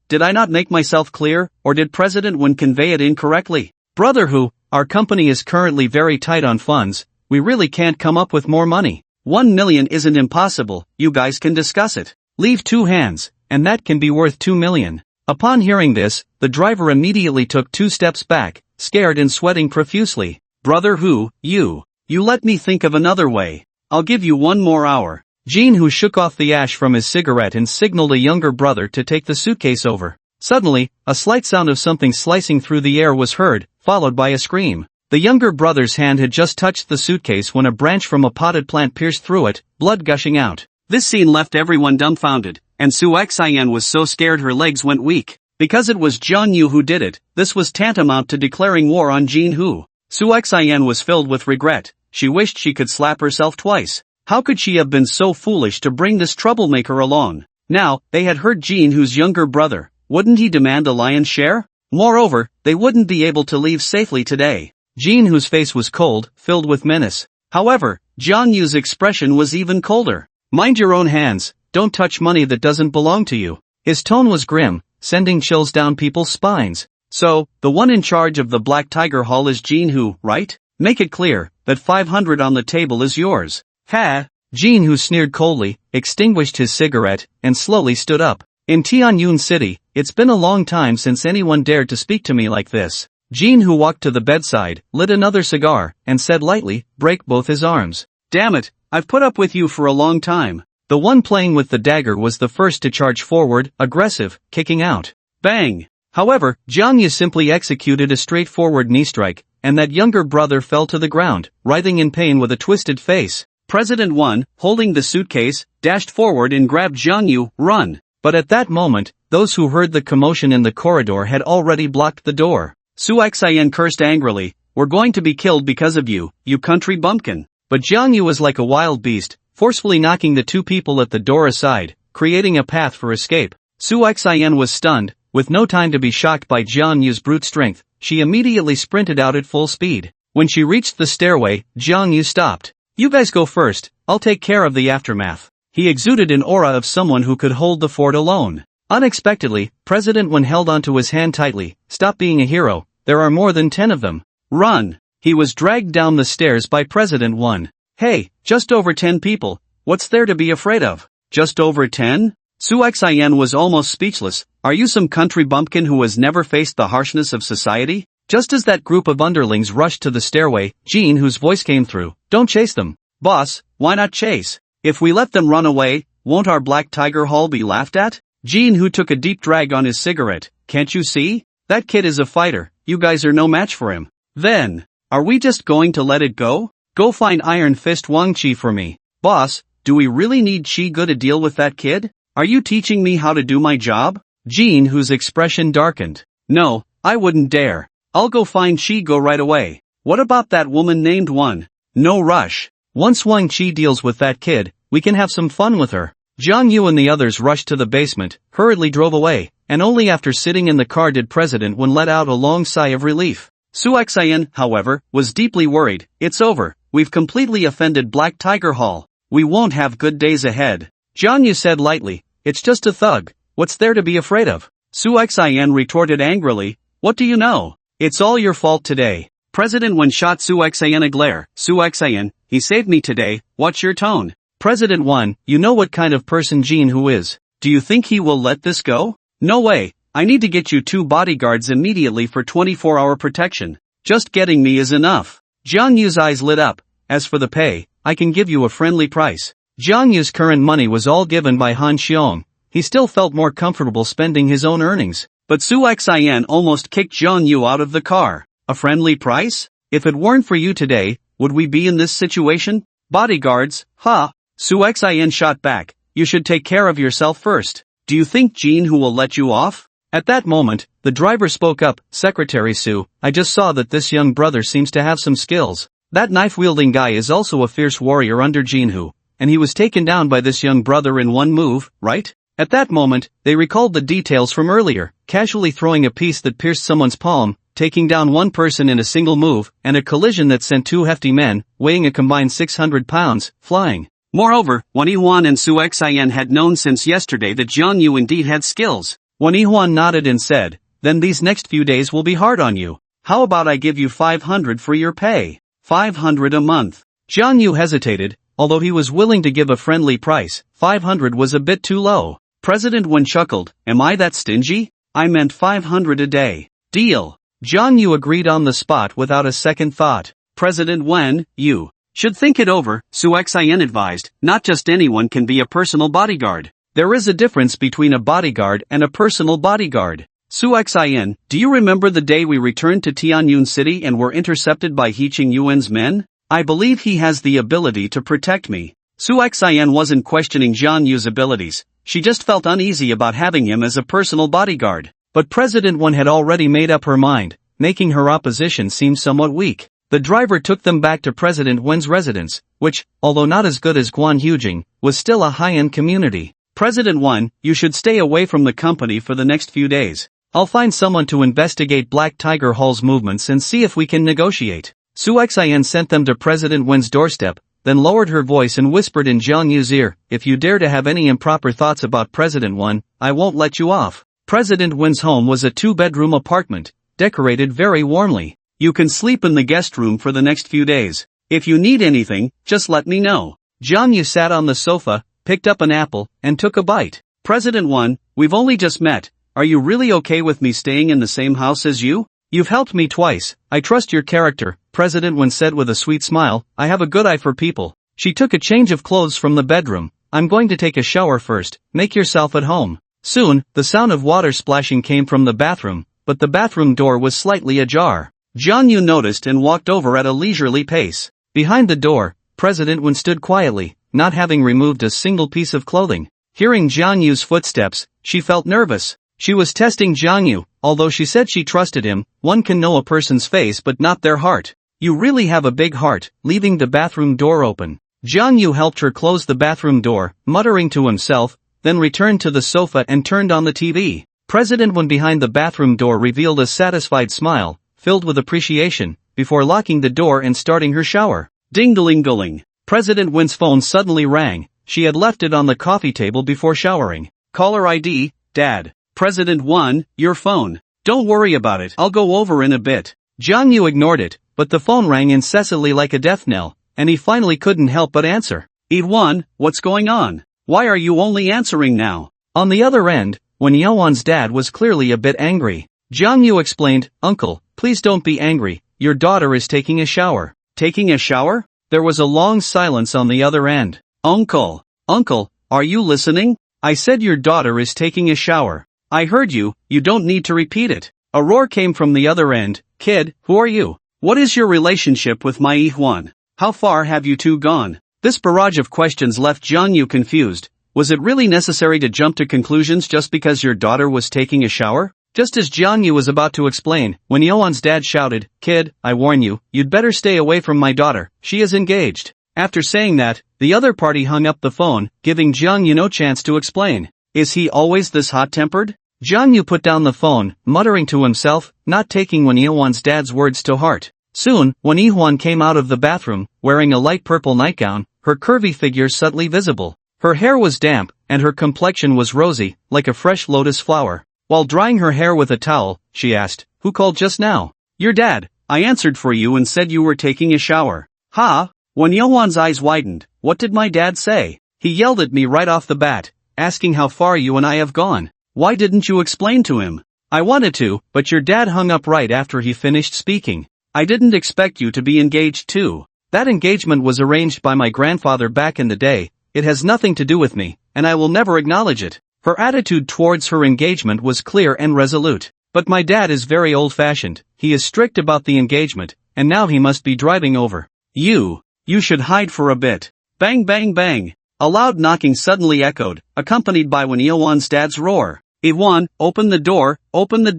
did I not make myself clear, or did President Won convey it incorrectly? Brother Who, our company is currently very tight on funds, we really can't come up with more money. 1 million isn't impossible, you guys can discuss it. Leave 2 hands, and that can be worth 2 million. Upon hearing this, the driver immediately took 2 steps back, scared and sweating profusely. Brother Who, you let me think of another way. I'll give you 1 more hour. Jin Who shook off the ash from his cigarette and signaled a younger brother to take the suitcase over. Suddenly, a slight sound of something slicing through the air was heard, followed by a scream. The younger brother's hand had just touched the suitcase when a branch from a potted plant pierced through it, blood gushing out. This scene left everyone dumbfounded, and Su Xian was so scared her legs went weak. Because it was Jiang Yu who did it, this was tantamount to declaring war on Jin Hu. Su Xian was filled with regret. She wished she could slap herself twice. How could she have been so foolish to bring this troublemaker along? Now, they had heard Jin Hu's younger brother. Wouldn't he demand a lion's share? Moreover, they wouldn't be able to leave safely today. Jin Hu's face was cold, filled with menace. However, Jiang Yu's expression was even colder. Mind your own hands, don't touch money that doesn't belong to you. His tone was grim, sending chills down people's spines. So, the one in charge of the Black Tiger Hall is Jin Hu, right? Make it clear that 500 on the table is yours. Ha! Jin Hu sneered coldly, extinguished his cigarette, and slowly stood up. In Tianyun City, it's been a long time since anyone dared to speak to me like this. Jin Hu walked to the bedside, lit another cigar, and said lightly, break both his arms. Damn it, I've put up with you for a long time. The one playing with the dagger was the first to charge forward, aggressive, kicking out. Bang! However, Jiang Yu simply executed a straightforward knee strike, and that younger brother fell to the ground, writhing in pain with a twisted face. President Won, holding the suitcase, dashed forward and grabbed Jiang Yu, run. But at that moment, those who heard the commotion in the corridor had already blocked the door. Su Xian cursed angrily, we're going to be killed because of you, you country bumpkin. But Jiang Yu was like a wild beast, forcefully knocking the 2 people at the door aside, creating a path for escape. Su Xian was stunned. With no time to be shocked by Jiang Yu's brute strength, she immediately sprinted out at full speed. When she reached the stairway, Jiang Yu stopped. You guys go first, I'll take care of the aftermath. He exuded an aura of someone who could hold the fort alone. Unexpectedly, President Won held onto his hand tightly. Stop being a hero, there are more than 10 of them. Run! He was dragged down the stairs by President Won. Hey, just over 10 people, what's there to be afraid of? Just over 10? Su Xian was almost speechless. Are you some country bumpkin who has never faced the harshness of society? Just as that group of underlings rushed to the stairway, Jin Hu's voice came through. Don't chase them. Boss, why not chase? If we let them run away, won't our Black Tiger Hall be laughed at? Jin Hu took a deep drag on his cigarette. Can't you see? That kid is a fighter, you guys are no match for him. Then, are we just going to let it go? Go find Iron Fist Wang Chi for me. Boss, do we really need Chi Gu to deal with that kid? Are you teaching me how to do my job? Jin Hu's expression darkened. No, I wouldn't dare. I'll go find Chi Gu right away. What about that woman named Won? No rush. Once Wang Chi deals with that kid, we can have some fun with her. Jiang Yu and the others rushed to the basement, hurriedly drove away, and only after sitting in the car did President Won let out a long sigh of relief. Su Xian, however, was deeply worried. It's over, we've completely offended Black Tiger Hall. We won't have good days ahead. Jiang Yu said lightly, it's just a thug, what's there to be afraid of? Su Xian retorted angrily, what do you know? It's all your fault today. President Won shot Su Xian a glare. Su Xian, he saved me today, what's your tone? President Won, you know what kind of person Jin Hu is. Do you think he will let this go? No way, I need to get you 2 bodyguards immediately for 24-hour protection. Just getting me is enough. Jiang Yu's eyes lit up. As for the pay, I can give you a friendly price. Jiang Yu's current money was all given by Han Xiong. He still felt more comfortable spending his own earnings. But Su Xian almost kicked Jiang Yu out of the car. A friendly price? If it weren't for you today, would we be in this situation? Bodyguards, ha! Su Xian shot back. You should take care of yourself first. Do you think Jin Hu will let you off? At that moment, the driver spoke up. Secretary Su, I just saw that this young brother seems to have some skills. That knife-wielding guy is also a fierce warrior under Jin Hu, and he was taken down by this young brother in one move, right? At that moment, they recalled the details from earlier, casually throwing a piece that pierced someone's palm, taking down one person in a single move, and a collision that sent two hefty men, weighing a combined 600 pounds, flying. Moreover, Wan Yihuan and Su Xian had known since yesterday that Jiang Yu indeed had skills. Wan Yihuan nodded and said, "Then these next few days will be hard on you. How about I give you 500 for your pay? 500 a month." Jiang Yu hesitated, although he was willing to give a friendly price. 500 was a bit too low. President Wen chuckled, "Am I that stingy? I meant 500 a day. Deal." Jiang Yu agreed on the spot without a second thought. "President Wen, you should think it over," Su Xian advised. "Not just anyone can be a personal bodyguard. There is a difference between a bodyguard and a personal bodyguard. Su Xian, do you remember the day we returned to Tianyun City and were intercepted by He Qing Yuan's men? I believe he has the ability to protect me." Su Xian wasn't questioning Jiang Yu's abilities, she just felt uneasy about having him as a personal bodyguard. But President Wen had already made up her mind, making her opposition seem somewhat weak. The driver took them back to President Wen's residence, which, although not as good as Guanhujing, was still a high-end community. "President Wen, you should stay away from the company for the next few days. I'll find someone to investigate Black Tiger Hall's movements and see if we can negotiate." Su Xian sent them to President Wen's doorstep, then lowered her voice and whispered in Jiang Yu's ear, "If you dare to have any improper thoughts about President Wen, I won't let you off." President Wen's home was a two-bedroom apartment, decorated very warmly. "You can sleep in the guest room for the next few days. If you need anything, just let me know." Jiang Yu sat on the sofa, picked up an apple, and took a bite. "President Wen, we've only just met. Are you really okay with me staying in the same house as you? You've helped me twice. I trust your character," President Wen said with a sweet smile. "I have a good eye for people." She took a change of clothes from the bedroom. "I'm going to take a shower first. Make yourself at home." Soon, the sound of water splashing came from the bathroom, but the bathroom door was slightly ajar. Jiang Yu noticed and walked over at a leisurely pace. Behind the door, President Wen stood quietly, not having removed a single piece of clothing. Hearing Jiang Yu's footsteps, she felt nervous. She was testing Jiang Yu, although she said she trusted him. One can know a person's face but not their heart. "You really have a big heart," leaving the bathroom door open. Jiang Yu helped her close the bathroom door, muttering to himself, then returned to the sofa and turned on the TV. President Wen behind the bathroom door revealed a satisfied smile, filled with appreciation, before locking the door and starting her shower. Ding-a-ling-a-ling. President Wen's phone suddenly rang. She had left it on the coffee table before showering. "Caller ID, Dad." "President Wen, your phone. Don't worry about it, I'll go over in a bit." Jiang Yu ignored it, but the phone rang incessantly like a death knell, and he finally couldn't help but answer. "Yihuan, what's going on? Why are you only answering now?" On the other end, Wen Yaowan's dad was clearly a bit angry. Jiang Yu explained, "Uncle, please don't be angry, your daughter is taking a shower." "Taking a shower?" There was a long silence on the other end. Uncle, are you listening? I said your daughter is taking a shower." "I heard you, you don't need to repeat it." A roar came from the other end. "Kid, who are you? What is your relationship with my Yihuan? How far have you two gone?" This barrage of questions left Jiang Yu confused. Was it really necessary to jump to conclusions just because your daughter was taking a shower? Just as Jiang Yu was about to explain, when Yaowan's dad shouted, "Kid, I warn you, you'd better stay away from my daughter, she is engaged." After saying that, the other party hung up the phone, giving Jiang Yu no chance to explain. Is he always this hot-tempered? Jiang Yu put down the phone, muttering to himself, not taking Wen Yihuan's dad's words to heart. Soon, Wen Yihuan came out of the bathroom, wearing a light purple nightgown, her curvy figure subtly visible. Her hair was damp, and her complexion was rosy, like a fresh lotus flower. While drying her hair with a towel, she asked, "Who called just now?" "Your dad. I answered for you and said you were taking a shower." "Ha?" Wen Yihuan's eyes widened. "What did my dad say?" "He yelled at me right off the bat, asking how far you and I have gone." "Why didn't you explain to him?" "I wanted to, but your dad hung up right after he finished speaking." "I didn't expect you to be engaged too." "That engagement was arranged by my grandfather back in the day. It has nothing to do with me, and I will never acknowledge it." Her attitude towards her engagement was clear and resolute. "But my dad is very old-fashioned, he is strict about the engagement, and now he must be driving over. You should hide for a bit." Bang bang bang. A loud knocking suddenly echoed, accompanied by Wen Yihuan's dad's roar. "Yihuan, open the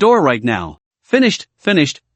door right now." Finished.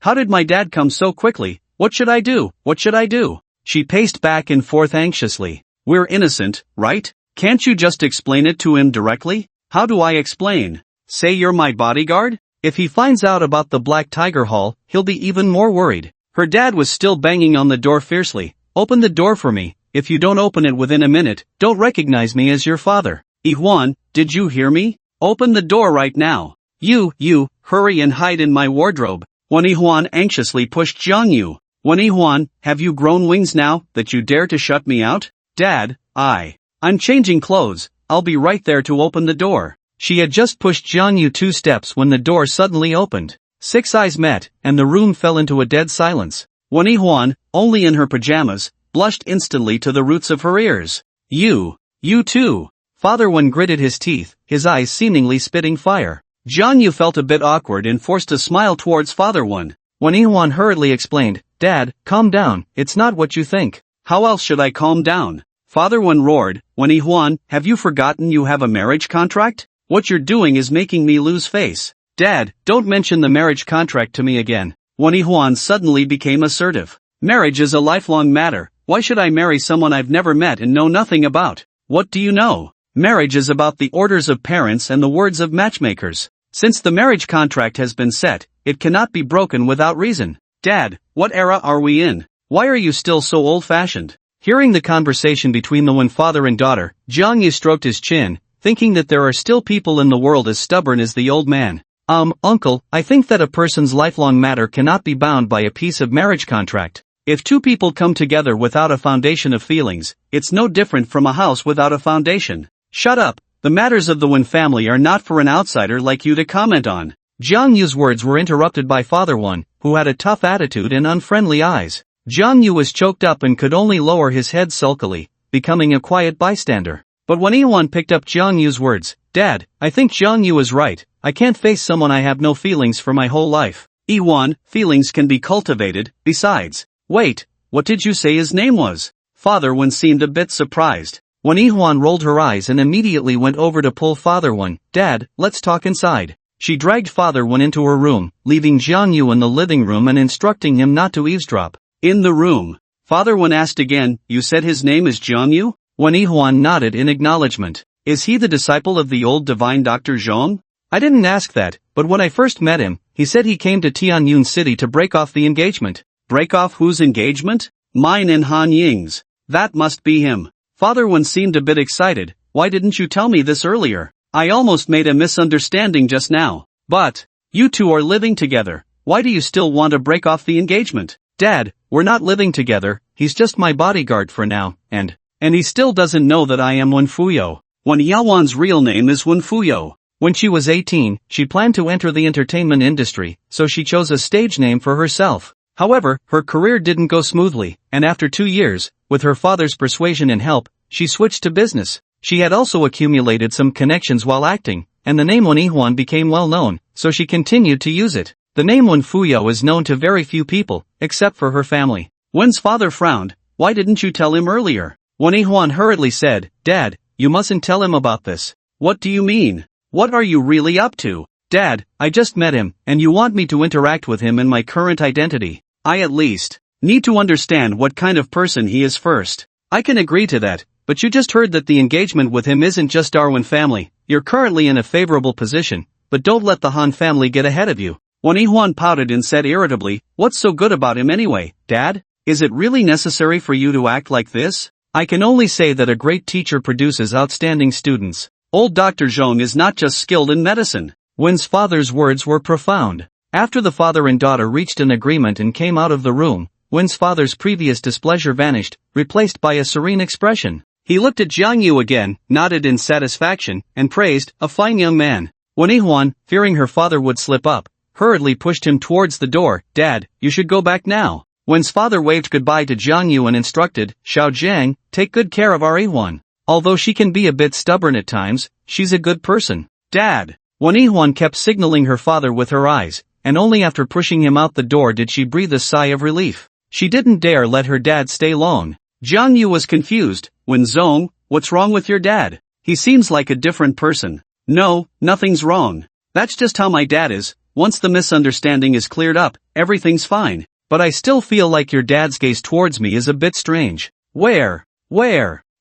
How did my dad come so quickly? What should I do? She paced back and forth anxiously. We're innocent, right? Can't you just explain it to him directly? How do I explain? Say you're my bodyguard? If he finds out about the Black Tiger Hall, he'll be even more worried. Her dad was still banging on the door fiercely. Open the door for me. If you don't open it within a minute, don't recognize me as your father. Wuan, did you hear me? Open the door right now. You, hurry and hide in my wardrobe. Wuan anxiously pushed Jiangyu. Wuan, have you grown wings now, that you dare to shut me out? Dad, I'm changing clothes, I'll be right there to open the door. She had just pushed Jiangyu 2 steps when the door suddenly opened. 6 eyes met, and the room fell into a dead silence. Wuan, only in her pajamas, blushed instantly to the roots of her ears. You too. Father Wen gritted his teeth, his eyes seemingly spitting fire. Jiangyu felt a bit awkward and forced a smile towards Father Wen. Wuan hurriedly explained, Dad, calm down, it's not what you think. How else should I calm down? Father Wen roared, Wuan, have you forgotten you have a marriage contract? What you're doing is making me lose face. Dad, don't mention the marriage contract to me again. Wuan suddenly became assertive. Marriage is a lifelong matter, why should I marry someone I've never met and know nothing about? What do you know? Marriage is about the orders of parents and the words of matchmakers. Since the marriage contract has been set, it cannot be broken without reason. Dad, what era are we in? Why are you still so old-fashioned? Hearing the conversation between the Wen father and daughter, Jiangyu stroked his chin, thinking that there are still people in the world as stubborn as the old man. Uncle, I think that a person's lifelong matter cannot be bound by a piece of marriage contract. If 2 people come together without a foundation of feelings, it's no different from a house without a foundation. Shut up, the matters of the Wen family are not for an outsider like you to comment on. Jiangyu's words were interrupted by Father Wen, who had a tough attitude and unfriendly eyes. Jiangyu was choked up and could only lower his head sulkily, becoming a quiet bystander. But when Wuan picked up Jiangyu's words, Dad, I think Jiangyu is right, I can't face someone I have no feelings for my whole life. Wuan, feelings can be cultivated, besides. Wait, what did you say his name was? Father Wen seemed a bit surprised. When Wuan rolled her eyes and immediately went over to pull Father Wen, Dad, let's talk inside. She dragged Father Wen into her room, leaving Jiangyu in the living room and instructing him not to eavesdrop. In the room, Father Wen asked again, you said his name is Jiangyu? When Wuan nodded in acknowledgement. Is he the disciple of the old divine Dr. Zhong? I didn't ask that, but when I first met him, he said he came to Tianyun City to break off the engagement. Break off whose engagement? Mine and Han Ying's. That must be him. Father Wen seemed a bit excited. Why didn't you tell me this earlier? I almost made a misunderstanding just now. But, you 2 are living together. Why do you still want to break off the engagement? Dad, we're not living together, he's just my bodyguard for now, and he still doesn't know that I am Wen Fuyo. Wen Yaowan's real name is Wen Fuyo. When she was 18, she planned to enter the entertainment industry, so she chose a stage name for herself. However, her career didn't go smoothly, and after 2 years, with her father's persuasion and help, she switched to business. She had also accumulated some connections while acting, and the name Wen Wuan became well known, so she continued to use it. The name Wen Fuyo is known to very few people, except for her family. Wen's father frowned. Why didn't you tell him earlier? Wen Wuan hurriedly said, Dad, you mustn't tell him about this. What do you mean? What are you really up to? Dad, I just met him, and you want me to interact with him in my current identity. I at least need to understand what kind of person he is first. I can agree to that, but you just heard that the engagement with him isn't just our Wen family. You're currently in a favorable position, but don't let the Han family get ahead of you. Wen Wuan pouted and said irritably, what's so good about him anyway, Dad? Is it really necessary for you to act like this? I can only say that a great teacher produces outstanding students. Old Dr. Zhong is not just skilled in medicine. Wen's father's words were profound. After the father and daughter reached an agreement and came out of the room, Wen's father's previous displeasure vanished, replaced by a serene expression. He looked at Jiangyu again, nodded in satisfaction, and praised, a fine young man. Wen Wuan, fearing her father would slip up, hurriedly pushed him towards the door. Dad, you should go back now. Wen's father waved goodbye to Jiangyu and instructed, Xiao Jiang, take good care of our Wuan. Although she can be a bit stubborn at times, she's a good person. Dad. Wen Wuan kept signaling her father with her eyes, and only after pushing him out the door did she breathe a sigh of relief. She didn't dare let her dad stay long. Jiangyu was confused. Wen Zong, what's wrong with your dad? He seems like a different person. No, nothing's wrong. That's just how my dad is. Once the misunderstanding is cleared up, everything's fine. But I still feel like your dad's gaze towards me is a bit strange. Where?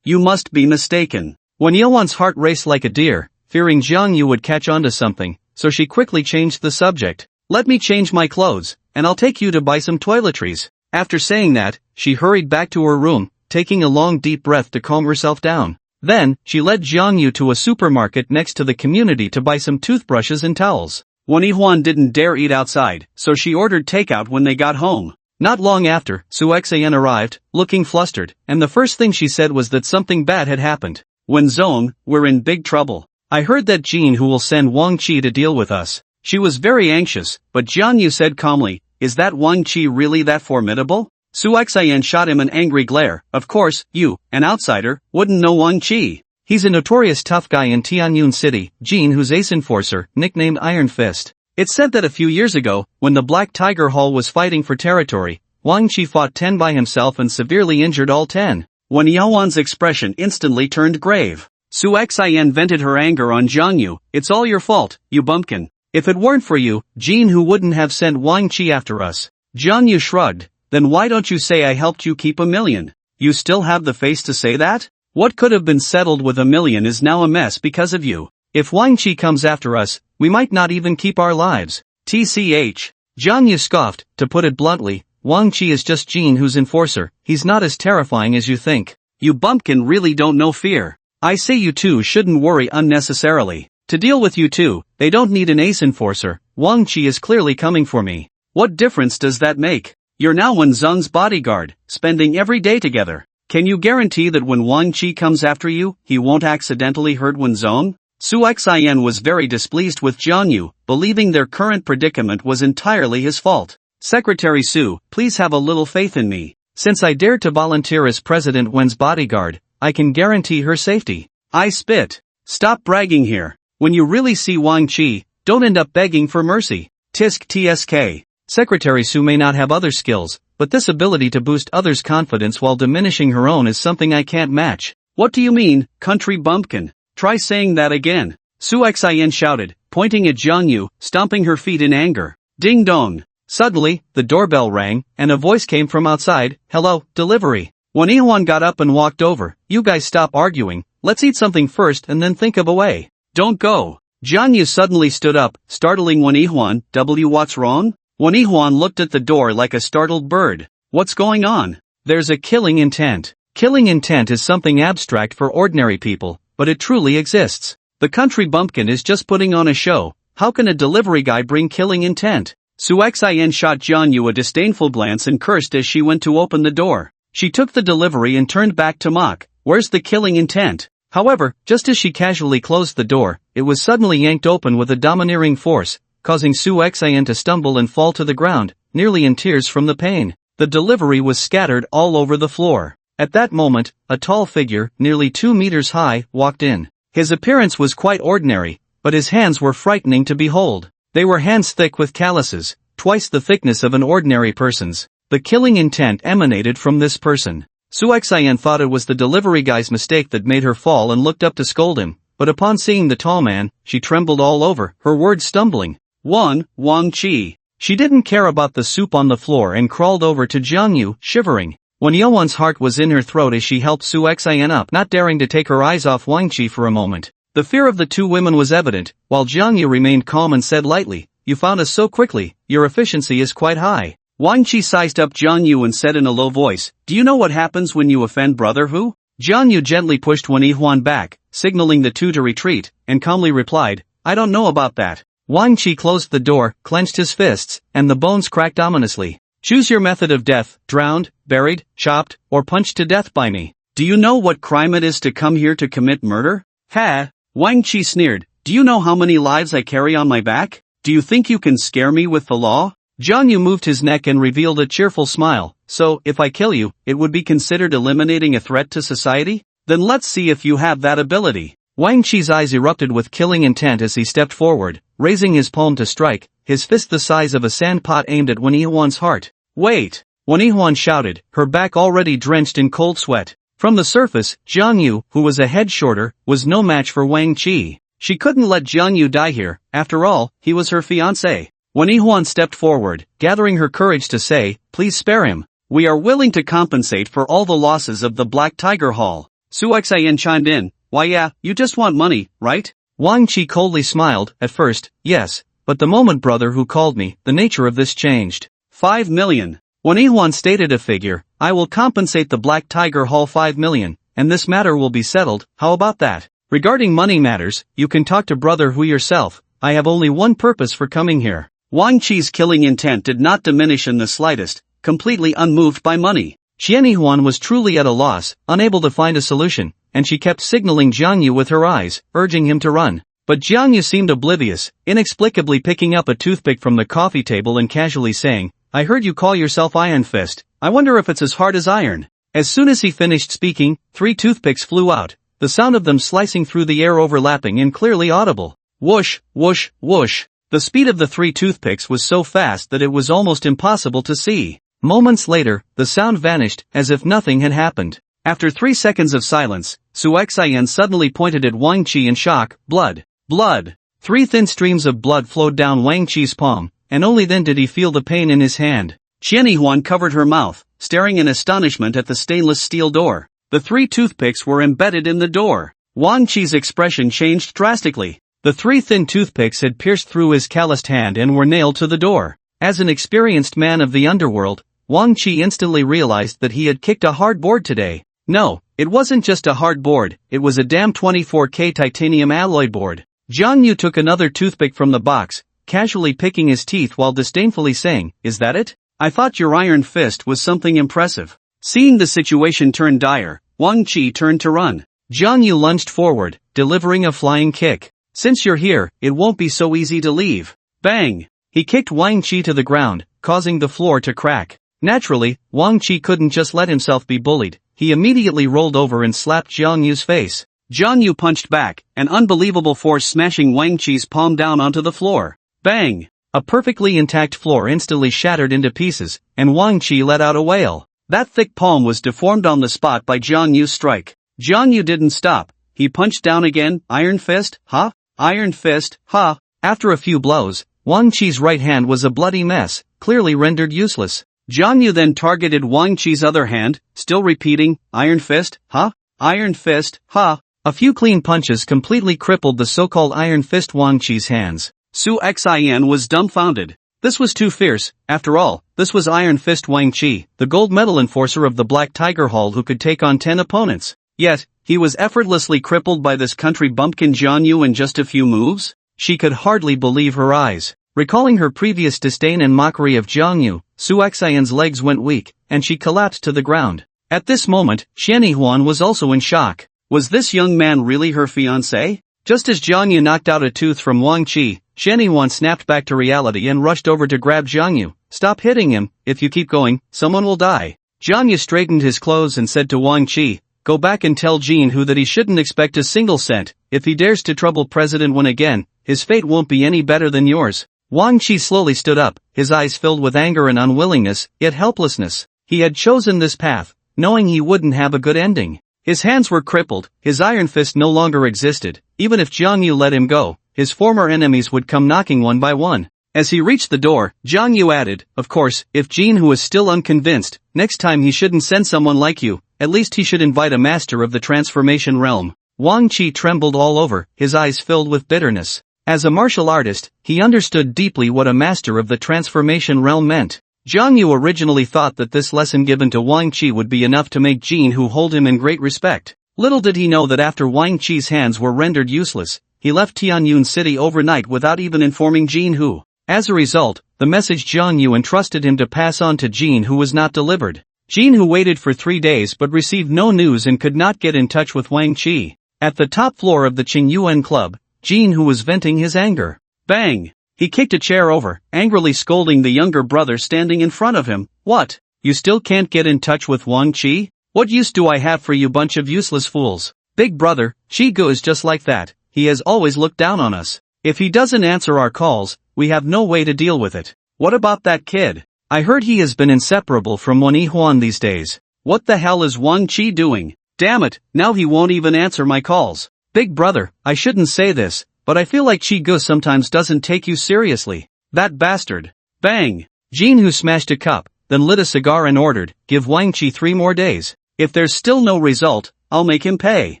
You must be mistaken. Wen Yuan's heart raced like a deer, fearing Jiang Yu would catch on to something, so she quickly changed the subject. Let me change my clothes, and I'll take you to buy some toiletries. After saying that, she hurried back to her room, taking a long deep breath to calm herself down. Then, she led Jiang Yu to a supermarket next to the community to buy some toothbrushes and towels. Wen Yuan didn't dare eat outside, so she ordered takeout when they got home. Not long after, Su Xian arrived, looking flustered, and the first thing she said was that something bad had happened. Wen Zong, we're in big trouble. I heard that Jin Hu will send Wang Qi to deal with us. She was very anxious, but Jiang Yu said calmly, is that Wang Qi really that formidable? Su Xian shot him an angry glare. Of course, you, an outsider, wouldn't know Wang Qi. He's a notorious tough guy in Tianyun City, Jin Hu's ace enforcer, nicknamed Iron Fist. It's said that a few years ago, when the Black Tiger Hall was fighting for territory, Wang Qi fought 10 by himself and severely injured all 10. Wen Yuan's expression instantly turned grave. Su Xian vented her anger on Jiang Yu. It's all your fault, you bumpkin. If it weren't for you, Jin Hu wouldn't have sent Wang Qi after us. Jiang Yu shrugged. Then why don't you say I helped you keep $1 million? You still have the face to say that? What could have been settled with $1 million is now a mess because of you. If Wang Qi comes after us, we might not even keep our lives. TCH. Jiang Yu scoffed. To put it bluntly, Wang Qi is just Jin Hu's enforcer. He's not as terrifying as you think. You bumpkin really don't know fear. I say you two shouldn't worry unnecessarily. To deal with you two, they don't need an ace enforcer. Wang Qi is clearly coming for me. What difference does that make? You're now Wen Zeng's bodyguard, spending every day together. Can you guarantee that when Wang Qi comes after you, he won't accidentally hurt Wen Zeng? Su Xian was very displeased with Jiang Yu, believing their current predicament was entirely his fault. Secretary Su, please have a little faith in me. Since I dared to volunteer as President Wen's bodyguard, I can guarantee her safety. I spit. Stop bragging here. When you really see Wang Qi, don't end up begging for mercy. Tisk tsk. Secretary Su may not have other skills, but this ability to boost others' confidence while diminishing her own is something I can't match. What do you mean, country bumpkin? Try saying that again. Su Xian shouted, pointing at Jiang Yu, stomping her feet in anger. Ding dong. Suddenly, the doorbell rang, and a voice came from outside. Hello, delivery. Wen Yuan got up and walked over. You guys stop arguing, let's eat something first and then think of a way. Don't go. Jiang Yu suddenly stood up, startling Wen Yuan. What's wrong? Wen Yuan looked at the door like a startled bird. What's going on? There's a killing intent. Killing intent is something abstract for ordinary people, but it truly exists. The country bumpkin is just putting on a show. How can a delivery guy bring killing intent? Su Xian shot Jiang Yu a disdainful glance and cursed as she went to open the door. She took the delivery and turned back to mock. Where's the killing intent? However, just as she casually closed the door, it was suddenly yanked open with a domineering force, causing Su Xian to stumble and fall to the ground, nearly in tears from the pain. The delivery was scattered all over the floor. At that moment, a tall figure, nearly 2 meters high, walked in. His appearance was quite ordinary, but his hands were frightening to behold. They were hands thick with calluses, twice the thickness of an ordinary person's. The killing intent emanated from this person. Su Xian thought it was the delivery guy's mistake that made her fall and looked up to scold him, but upon seeing the tall man, she trembled all over, her words stumbling. Wang Qi. She didn't care about the soup on the floor and crawled over to Jiang Yu, shivering. Wen Yuan's heart was in her throat as she helped Su Xian up, not daring to take her eyes off Wang Qi for a moment. The fear of the two women was evident, while Jiang Yu remained calm and said lightly, You found us so quickly, your efficiency is quite high. Wang Qi sized up Jiang Yu and said in a low voice, Do you know what happens when you offend brother Hu? Jiang Yu gently pushed Wen Yuan back, signaling the two to retreat, and calmly replied, I don't know about that. Wang Qi closed the door, clenched his fists, and the bones cracked ominously. Choose your method of death, drowned, buried, chopped, or punched to death by me. Do you know what crime it is to come here to commit murder? Ha! Wang Qi sneered, Do you know how many lives I carry on my back? Do you think you can scare me with the law? Jiang Yu moved his neck and revealed a cheerful smile. So, if I kill you, it would be considered eliminating a threat to society? Then let's see if you have that ability. Wang Qi's eyes erupted with killing intent as he stepped forward, raising his palm to strike, his fist the size of a sandpot aimed at Wen Yuan's heart. Wait! Wen Yuan shouted, her back already drenched in cold sweat. From the surface, Jiang Yu, who was a head shorter, was no match for Wang Qi. She couldn't let Jiang Yu die here, after all, he was her fiancé. Wen Yuan stepped forward, gathering her courage to say, Please spare him. We are willing to compensate for all the losses of the Black Tiger Hall. Su Xian chimed in, why yeah, you just want money, right? Wang Qi coldly smiled, at first, yes, but the moment brother who called me, the nature of this changed. 5 million. When Yihuan stated a figure, I will compensate the Black Tiger Hall 5 million, and this matter will be settled, how about that? Regarding money matters, you can talk to brother Hu yourself, I have only one purpose for coming here. Wang Qi's killing intent did not diminish in the slightest, completely unmoved by money. Qian Yihuan was truly at a loss, unable to find a solution, and she kept signaling Jiang Yu with her eyes, urging him to run. But Jiang Yu seemed oblivious, inexplicably picking up a toothpick from the coffee table and casually saying, I heard you call yourself Iron Fist, I wonder if it's as hard as iron. As soon as he finished speaking, 3 toothpicks flew out, the sound of them slicing through the air overlapping and clearly audible. Whoosh, whoosh, whoosh. The speed of the 3 toothpicks was so fast that it was almost impossible to see. Moments later, the sound vanished, as if nothing had happened. After 3 seconds of silence, Su Xian suddenly pointed at Wang Qi in shock, blood. Blood. 3 thin streams of blood flowed down Wang Qi's palm, and only then did he feel the pain in his hand. Qian Yihuan covered her mouth, staring in astonishment at the stainless steel door. The 3 toothpicks were embedded in the door. Wang Qi's expression changed drastically. The 3 thin toothpicks had pierced through his calloused hand and were nailed to the door. As an experienced man of the underworld, Wang Qi instantly realized that he had kicked a hard board today. No, it wasn't just a hard board, it was a damn 24K titanium alloy board. Jiang Yu took another toothpick from the box, casually picking his teeth while disdainfully saying, is that it? I thought your iron fist was something impressive. Seeing the situation turn dire, Wang Qi turned to run. Jiang Yu lunged forward, delivering a flying kick. Since you're here, it won't be so easy to leave. Bang! He kicked Wang Qi to the ground, causing the floor to crack. Naturally, Wang Qi couldn't just let himself be bullied. He immediately rolled over and slapped Jiang Yu's face. Jiang Yu punched back, an unbelievable force smashing Wang Qi's palm down onto the floor. Bang! A perfectly intact floor instantly shattered into pieces, and Wang Qi let out a wail. That thick palm was deformed on the spot by Jiang Yu's strike. Jiang Yu didn't stop. He punched down again. Iron fist, huh? Iron fist, huh? After a few blows, Wang Qi's right hand was a bloody mess, clearly rendered useless. Jiang Yu then targeted Wang Qi's other hand, still repeating, Iron fist, huh? Iron fist, huh? A few clean punches completely crippled the so-called Iron Fist Wang Qi's hands. Su Xian was dumbfounded. This was too fierce. After all, this was Iron Fist Wang Qi, the gold medal enforcer of the Black Tiger Hall who could take on 10 opponents. Yet, he was effortlessly crippled by this country bumpkin Jiang Yu in just a few moves? She could hardly believe her eyes. Recalling her previous disdain and mockery of Jiang Yu, Su Xian's legs went weak, and she collapsed to the ground. At this moment, Qian Yihuan was also in shock. Was this young man really her fiancé? Just as Jiang Yu knocked out a tooth from Wang Qi, Qian Yihuan snapped back to reality and rushed over to grab Jiang Yu. Stop hitting him, if you keep going, someone will die. Jiang Yu straightened his clothes and said to Wang Qi, go back and tell Jin Hu that he shouldn't expect a single cent. If he dares to trouble President Wen again, his fate won't be any better than yours. Wang Qi slowly stood up, his eyes filled with anger and unwillingness, yet helplessness. He had chosen this path, knowing he wouldn't have a good ending. His hands were crippled, his iron fist no longer existed. Even if Jiang Yu let him go, his former enemies would come knocking one by one. As he reached the door, Jiang Yu added, of course, if Jin Hu is still unconvinced, next time he shouldn't send someone like you, at least he should invite a master of the transformation realm. Wang Qi trembled all over, his eyes filled with bitterness. As a martial artist, he understood deeply what a master of the transformation realm meant. Jiang Yu originally thought that this lesson given to Wang Qi would be enough to make Jin Hu hold him in great respect. Little did he know that after Wang Qi's hands were rendered useless, he left Tianyun City overnight without even informing Jin Hu. As a result, the message Jiang Yu entrusted him to pass on to Jin Hu was not delivered. Jin Hu waited for 3 days but received no news and could not get in touch with Wang Qi. At the top floor of the Qingyuan Club, Jin Hu was venting his anger. Bang! He kicked a chair over, angrily scolding the younger brother standing in front of him. What? You still can't get in touch with Wang Qi? What use do I have for you bunch of useless fools? Big brother, Qi is just like that. He has always looked down on us. If he doesn't answer our calls, we have no way to deal with it. What about that kid? I heard he has been inseparable from Wen Yihuan these days. What the hell is Wang Qi doing? Damn it, now he won't even answer my calls. Big brother, I shouldn't say this, but I feel like Qi sometimes doesn't take you seriously. That bastard. Bang! Jin Hu smashed a cup, then lit a cigar and ordered, give Wang Qi 3 more days. If there's still no result, I'll make him pay.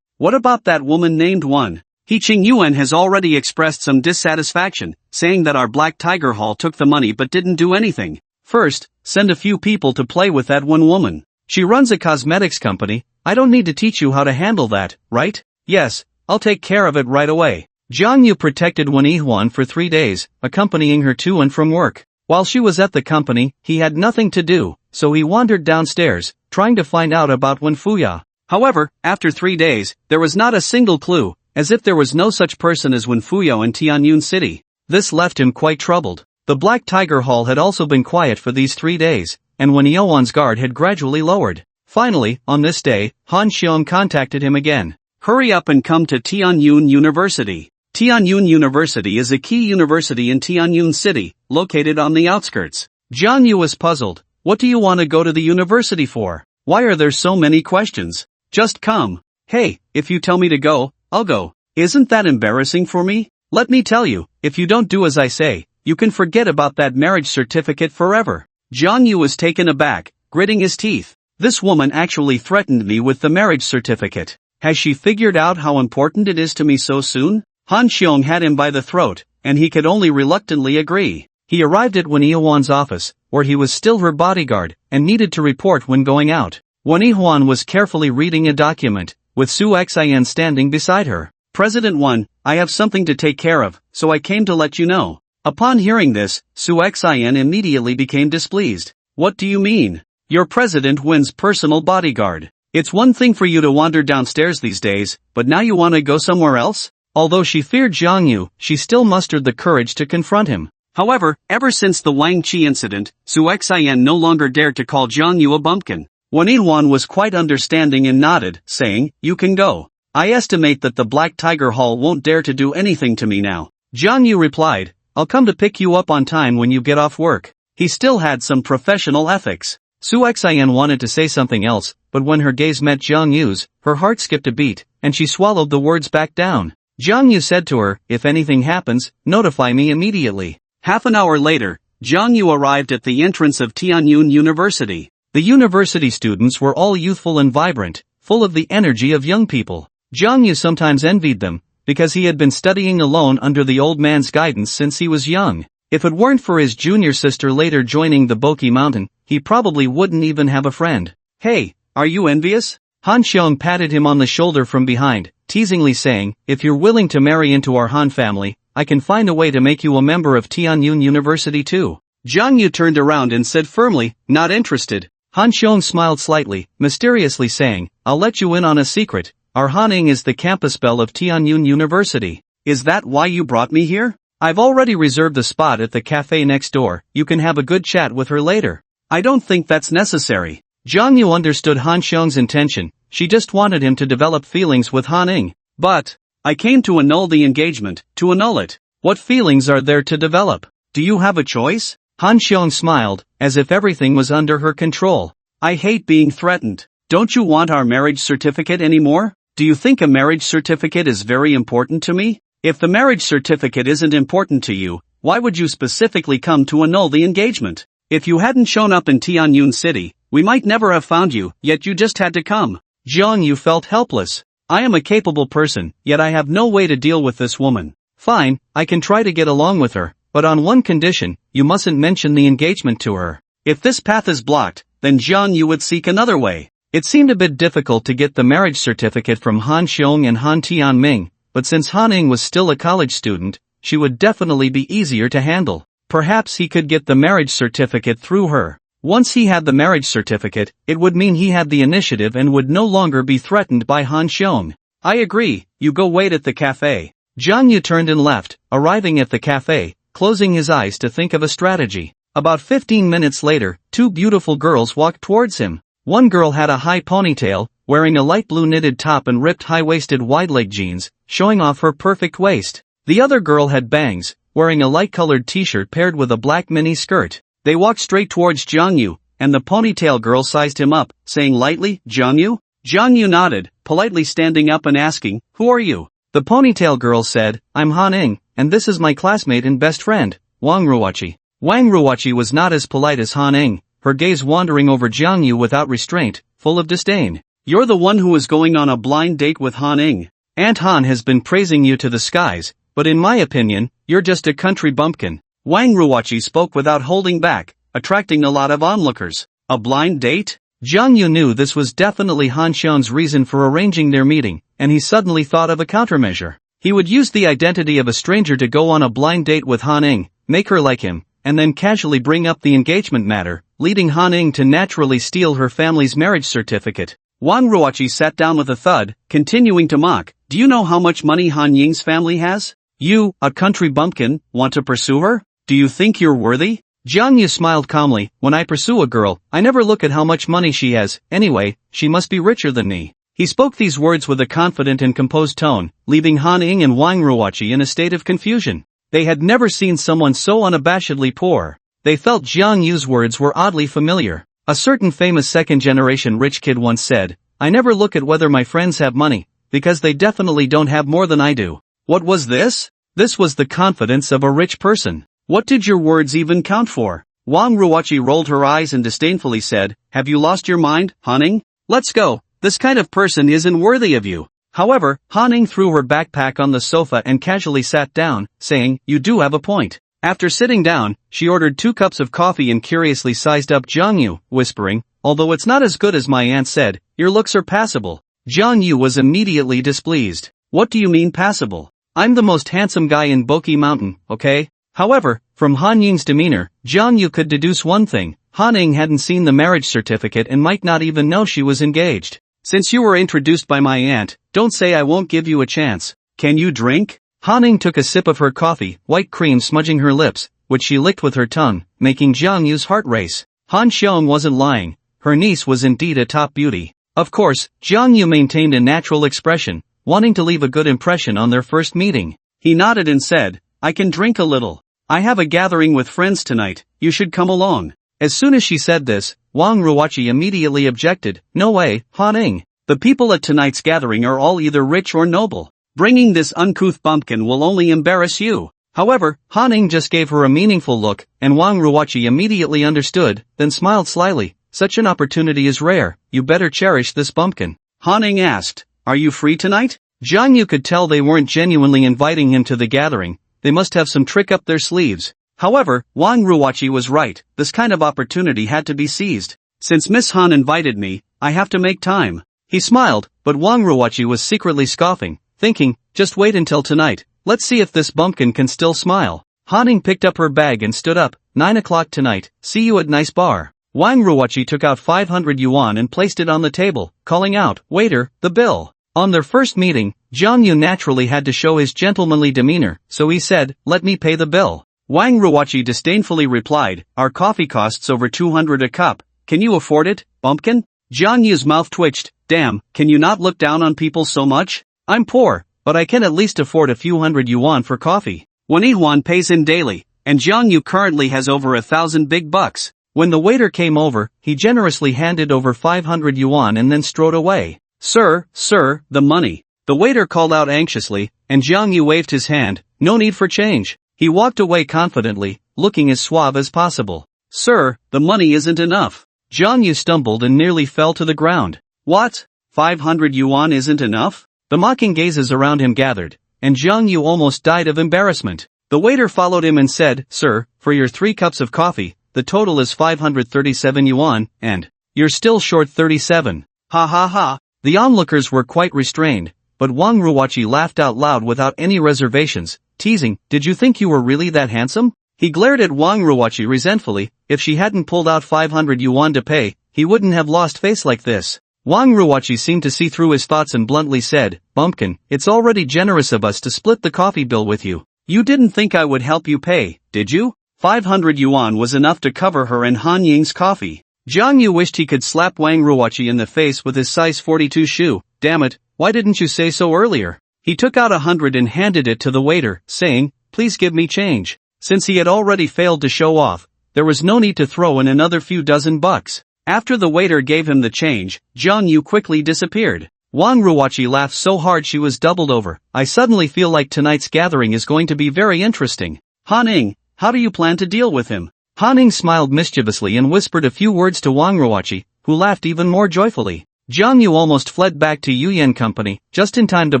What about that woman named Wuan? Qing Yuan has already expressed some dissatisfaction, saying that our Black Tiger Hall took the money but didn't do anything. First, send a few people to play with that one woman. She runs a cosmetics company. I don't need to teach you how to handle that, right? Yes, I'll take care of it right away. Jiang Yu protected Wen Yihuan for 3 days, accompanying her to and from work. While she was at the company, he had nothing to do, so he wandered downstairs, trying to find out about Wen Fuya. However, after 3 days, there was not a single clue, as if there was no such person as Wen Fuya in Tianyun City. This left him quite troubled. The Black Tiger Hall had also been quiet for these 3 days, and Wen Yuan's guard had gradually lowered. Finally, on this day, Han Xiong contacted him again. Hurry up and come to Tianyun University. Tianyun University is a key university in Tianyun City, located on the outskirts. Jiang Yu was puzzled. What do you want to go to the university for? Why are there so many questions? Just come. Hey, if you tell me to go, I'll go. Isn't that embarrassing for me? Let me tell you, if you don't do as I say, you can forget about that marriage certificate forever. Jiang Yu was taken aback, gritting his teeth. This woman actually threatened me with the marriage certificate. Has she figured out how important it is to me so soon? Han Xiong had him by the throat, and he could only reluctantly agree. He arrived at Wen Yihuan's office, where he was still her bodyguard, and needed to report when going out. Wen Yihuan was carefully reading a document, with Su Xian standing beside her. President Wen, I have something to take care of, so I came to let you know. Upon hearing this, Su Xian immediately became displeased. What do you mean? You're President Wen's personal bodyguard. It's one thing for you to wander downstairs these days, but now you want to go somewhere else? Although she feared Jiang Yu, she still mustered the courage to confront him. However, ever since the Wang Qi incident, Su Xian no longer dared to call Jiang Yu a bumpkin. Wen Yihuan was quite understanding and nodded, saying, you can go. I estimate that the Black Tiger Hall won't dare to do anything to me now. Jiang Yu replied, I'll come to pick you up on time when you get off work. He still had some professional ethics. Su Xian wanted to say something else, but when her gaze met Jiang Yu's, her heart skipped a beat, and she swallowed the words back down. Jiang Yu said to her, if anything happens, notify me immediately. Half an hour later, Jiang Yu arrived at the entrance of Tianyun University. The university students were all youthful and vibrant, full of the energy of young people. Jiang Yu sometimes envied them, because he had been studying alone under the old man's guidance since he was young. If it weren't for his junior sister later joining the Boki Mountain, he probably wouldn't even have a friend. Hey, are you envious? Han Xiong patted him on the shoulder from behind, teasingly saying, if you're willing to marry into our Han family, I can find a way to make you a member of Tianyun University too. Jiang Yu turned around and said firmly, not interested. Han Xiong smiled slightly, mysteriously saying, I'll let you in on a secret. Our Haning is the campus belle of Tianyun University. Is that why you brought me here? I've already reserved a spot at the cafe next door. You can have a good chat with her later. I don't think that's necessary. Jiang Yu understood Han Xiong's intention. She just wanted him to develop feelings with Han Ning. But I came to annul the engagement, to annul it. What feelings are there to develop? Do you have a choice? Han Xiong smiled, as if everything was under her control. I hate being threatened. Don't you want our marriage certificate anymore? Do you think a marriage certificate is very important to me? If the marriage certificate isn't important to you, why would you specifically come to annul the engagement? If you hadn't shown up in Tianyun City, we might never have found you, yet you just had to come. Jiang Yu felt helpless. I am a capable person, yet I have no way to deal with this woman. Fine, I can try to get along with her, but on one condition, you mustn't mention the engagement to her. If this path is blocked, then Jiang Yu would seek another way. It seemed a bit difficult to get the marriage certificate from Han Xiong and Han Tianming, but since Han Ning was still a college student, she would definitely be easier to handle. Perhaps he could get the marriage certificate through her. Once he had the marriage certificate, it would mean he had the initiative and would no longer be threatened by Han Xiong. I agree, you go wait at the cafe. Jiang Yu turned and left, arriving at the cafe, closing his eyes to think of a strategy. About 15 minutes later, two beautiful girls walked towards him. One girl had a high ponytail, wearing a light blue knitted top and ripped high-waisted wide-leg jeans, showing off her perfect waist. The other girl had bangs, wearing a light-colored t-shirt paired with a black mini skirt. They walked straight towards Jiang Yu, and the ponytail girl sized him up, saying lightly, Jiang Yu? Jiang Yu nodded, politely standing up and asking, who are you? The ponytail girl said, I'm Han Ning, and this is my classmate and best friend, Wang Ruoqi. Wang Ruoqi was not as polite as Han Ning, her gaze wandering over Jiang Yu without restraint, full of disdain. You're the one who is going on a blind date with Han Ing. Aunt Han has been praising you to the skies, but in my opinion, you're just a country bumpkin. Wang Ruoqi spoke without holding back, attracting a lot of onlookers. A blind date? Jiang Yu knew this was definitely Han Xiong's reason for arranging their meeting, and he suddenly thought of a countermeasure. He would use the identity of a stranger to go on a blind date with Han Ing, make her like him, and then casually bring up the engagement matter, leading Han Ing to naturally steal her family's marriage certificate. Wang Ruoqi sat down with a thud, continuing to mock. Do you know how much money Han Ying's family has? You, a country bumpkin, want to pursue her? Do you think you're worthy? Jiang Yu smiled calmly. When I pursue a girl, I never look at how much money she has. Anyway, she must be richer than me. He spoke these words with a confident and composed tone, leaving Han Ing and Wang Ruoqi in a state of confusion. They had never seen someone so unabashedly poor. They felt Jiang Yu's words were oddly familiar. A certain famous second-generation rich kid once said, I never look at whether my friends have money, because they definitely don't have more than I do. What was this? This was the confidence of a rich person. What did your words even count for? Wang Ruoqi rolled her eyes and disdainfully said, Have you lost your mind, Han Ing? Let's go, this kind of person isn't worthy of you. However, Han Ing threw her backpack on the sofa and casually sat down, saying, You do have a point. After sitting down, she ordered 2 cups of coffee and curiously sized up Jiang Yu, whispering, Although it's not as good as my aunt said, your looks are passable. Jiang Yu was immediately displeased. What do you mean passable? I'm the most handsome guy in Boki Mountain, okay? However, from Han Ying's demeanor, Jiang Yu could deduce one thing. Han Ing hadn't seen the marriage certificate and might not even know she was engaged. Since you were introduced by my aunt, don't say I won't give you a chance. Can you drink? Han Ing took a sip of her coffee, white cream smudging her lips, which she licked with her tongue, making Jiang Yu's heart race. Han Xiong wasn't lying. Her niece was indeed a top beauty. Of course, Jiang Yu maintained a natural expression, wanting to leave a good impression on their first meeting. He nodded and said, I can drink a little. I have a gathering with friends tonight, you should come along. As soon as she said this, Wang Ruoqi immediately objected, No way, Han Ing. The people at tonight's gathering are all either rich or noble. Bringing this uncouth bumpkin will only embarrass you. However, Han Ing just gave her a meaningful look, and Wang Ruoqi immediately understood, then smiled slyly. Such an opportunity is rare, you better cherish this bumpkin. Han Ing asked, Are you free tonight? Jiang Yu could tell they weren't genuinely inviting him to the gathering. They must have some trick up their sleeves. However, Wang Ruoqi was right, this kind of opportunity had to be seized. Since Miss Han invited me, I have to make time. He smiled, but Wang Ruoqi was secretly scoffing, thinking, just wait until tonight, let's see if this bumpkin can still smile. Han Ing picked up her bag and stood up, 9 o'clock tonight, see you at nice bar. Wang Ruoqi took out 500 yuan and placed it on the table, calling out, waiter, the bill. On their first meeting, Jiang Yu naturally had to show his gentlemanly demeanor, so he said, let me pay the bill. Wang Ruoqi disdainfully replied, Our coffee costs over 200 a cup, can you afford it, bumpkin? Jiang Yu's mouth twitched, Damn, can you not look down on people so much? I'm poor, but I can at least afford a few hundred yuan for coffee. Yuan pays him daily, and Jiang Yu currently has over 1,000 big bucks. When the waiter came over, he generously handed over 500 yuan and then strode away. Sir, the money. The waiter called out anxiously, and Jiang Yu waved his hand, no need for change. He walked away confidently, looking as suave as possible. Sir, the money isn't enough. Jiang Yu stumbled and nearly fell to the ground. What? 500 yuan isn't enough? The mocking gazes around him gathered, and Jiang Yu almost died of embarrassment. The waiter followed him and said, Sir, for your 3 cups of coffee, the total is 537 yuan, and you're still short 37. Ha ha ha. The onlookers were quite restrained, but Wang Ruoqi laughed out loud without any reservations, teasing, Did you think you were really that handsome? He glared at Wang Ruoqi resentfully. If she hadn't pulled out 500 yuan to pay, he wouldn't have lost face like this. Wang Ruoqi seemed to see through his thoughts and bluntly said, Bumpkin, it's already generous of us to split the coffee bill with you. You didn't think I would help you pay, did you? 500 yuan was enough to cover her and Han Ying's coffee. Jiang Yu wished he could slap Wang Ruoqi in the face with his size 42 shoe. Damn it, why didn't you say so earlier? He took out 100 and handed it to the waiter, saying, Please give me change. Since he had already failed to show off, there was no need to throw in another few dozen bucks. After the waiter gave him the change, Jiang Yu quickly disappeared. Wang Ruoqi laughed so hard she was doubled over. I suddenly feel like tonight's gathering is going to be very interesting. Han Ing, how do you plan to deal with him? Han Ing smiled mischievously and whispered a few words to Wang Ruoqi, who laughed even more joyfully. Jiang Yu almost fled back to Yu Yan Company, just in time to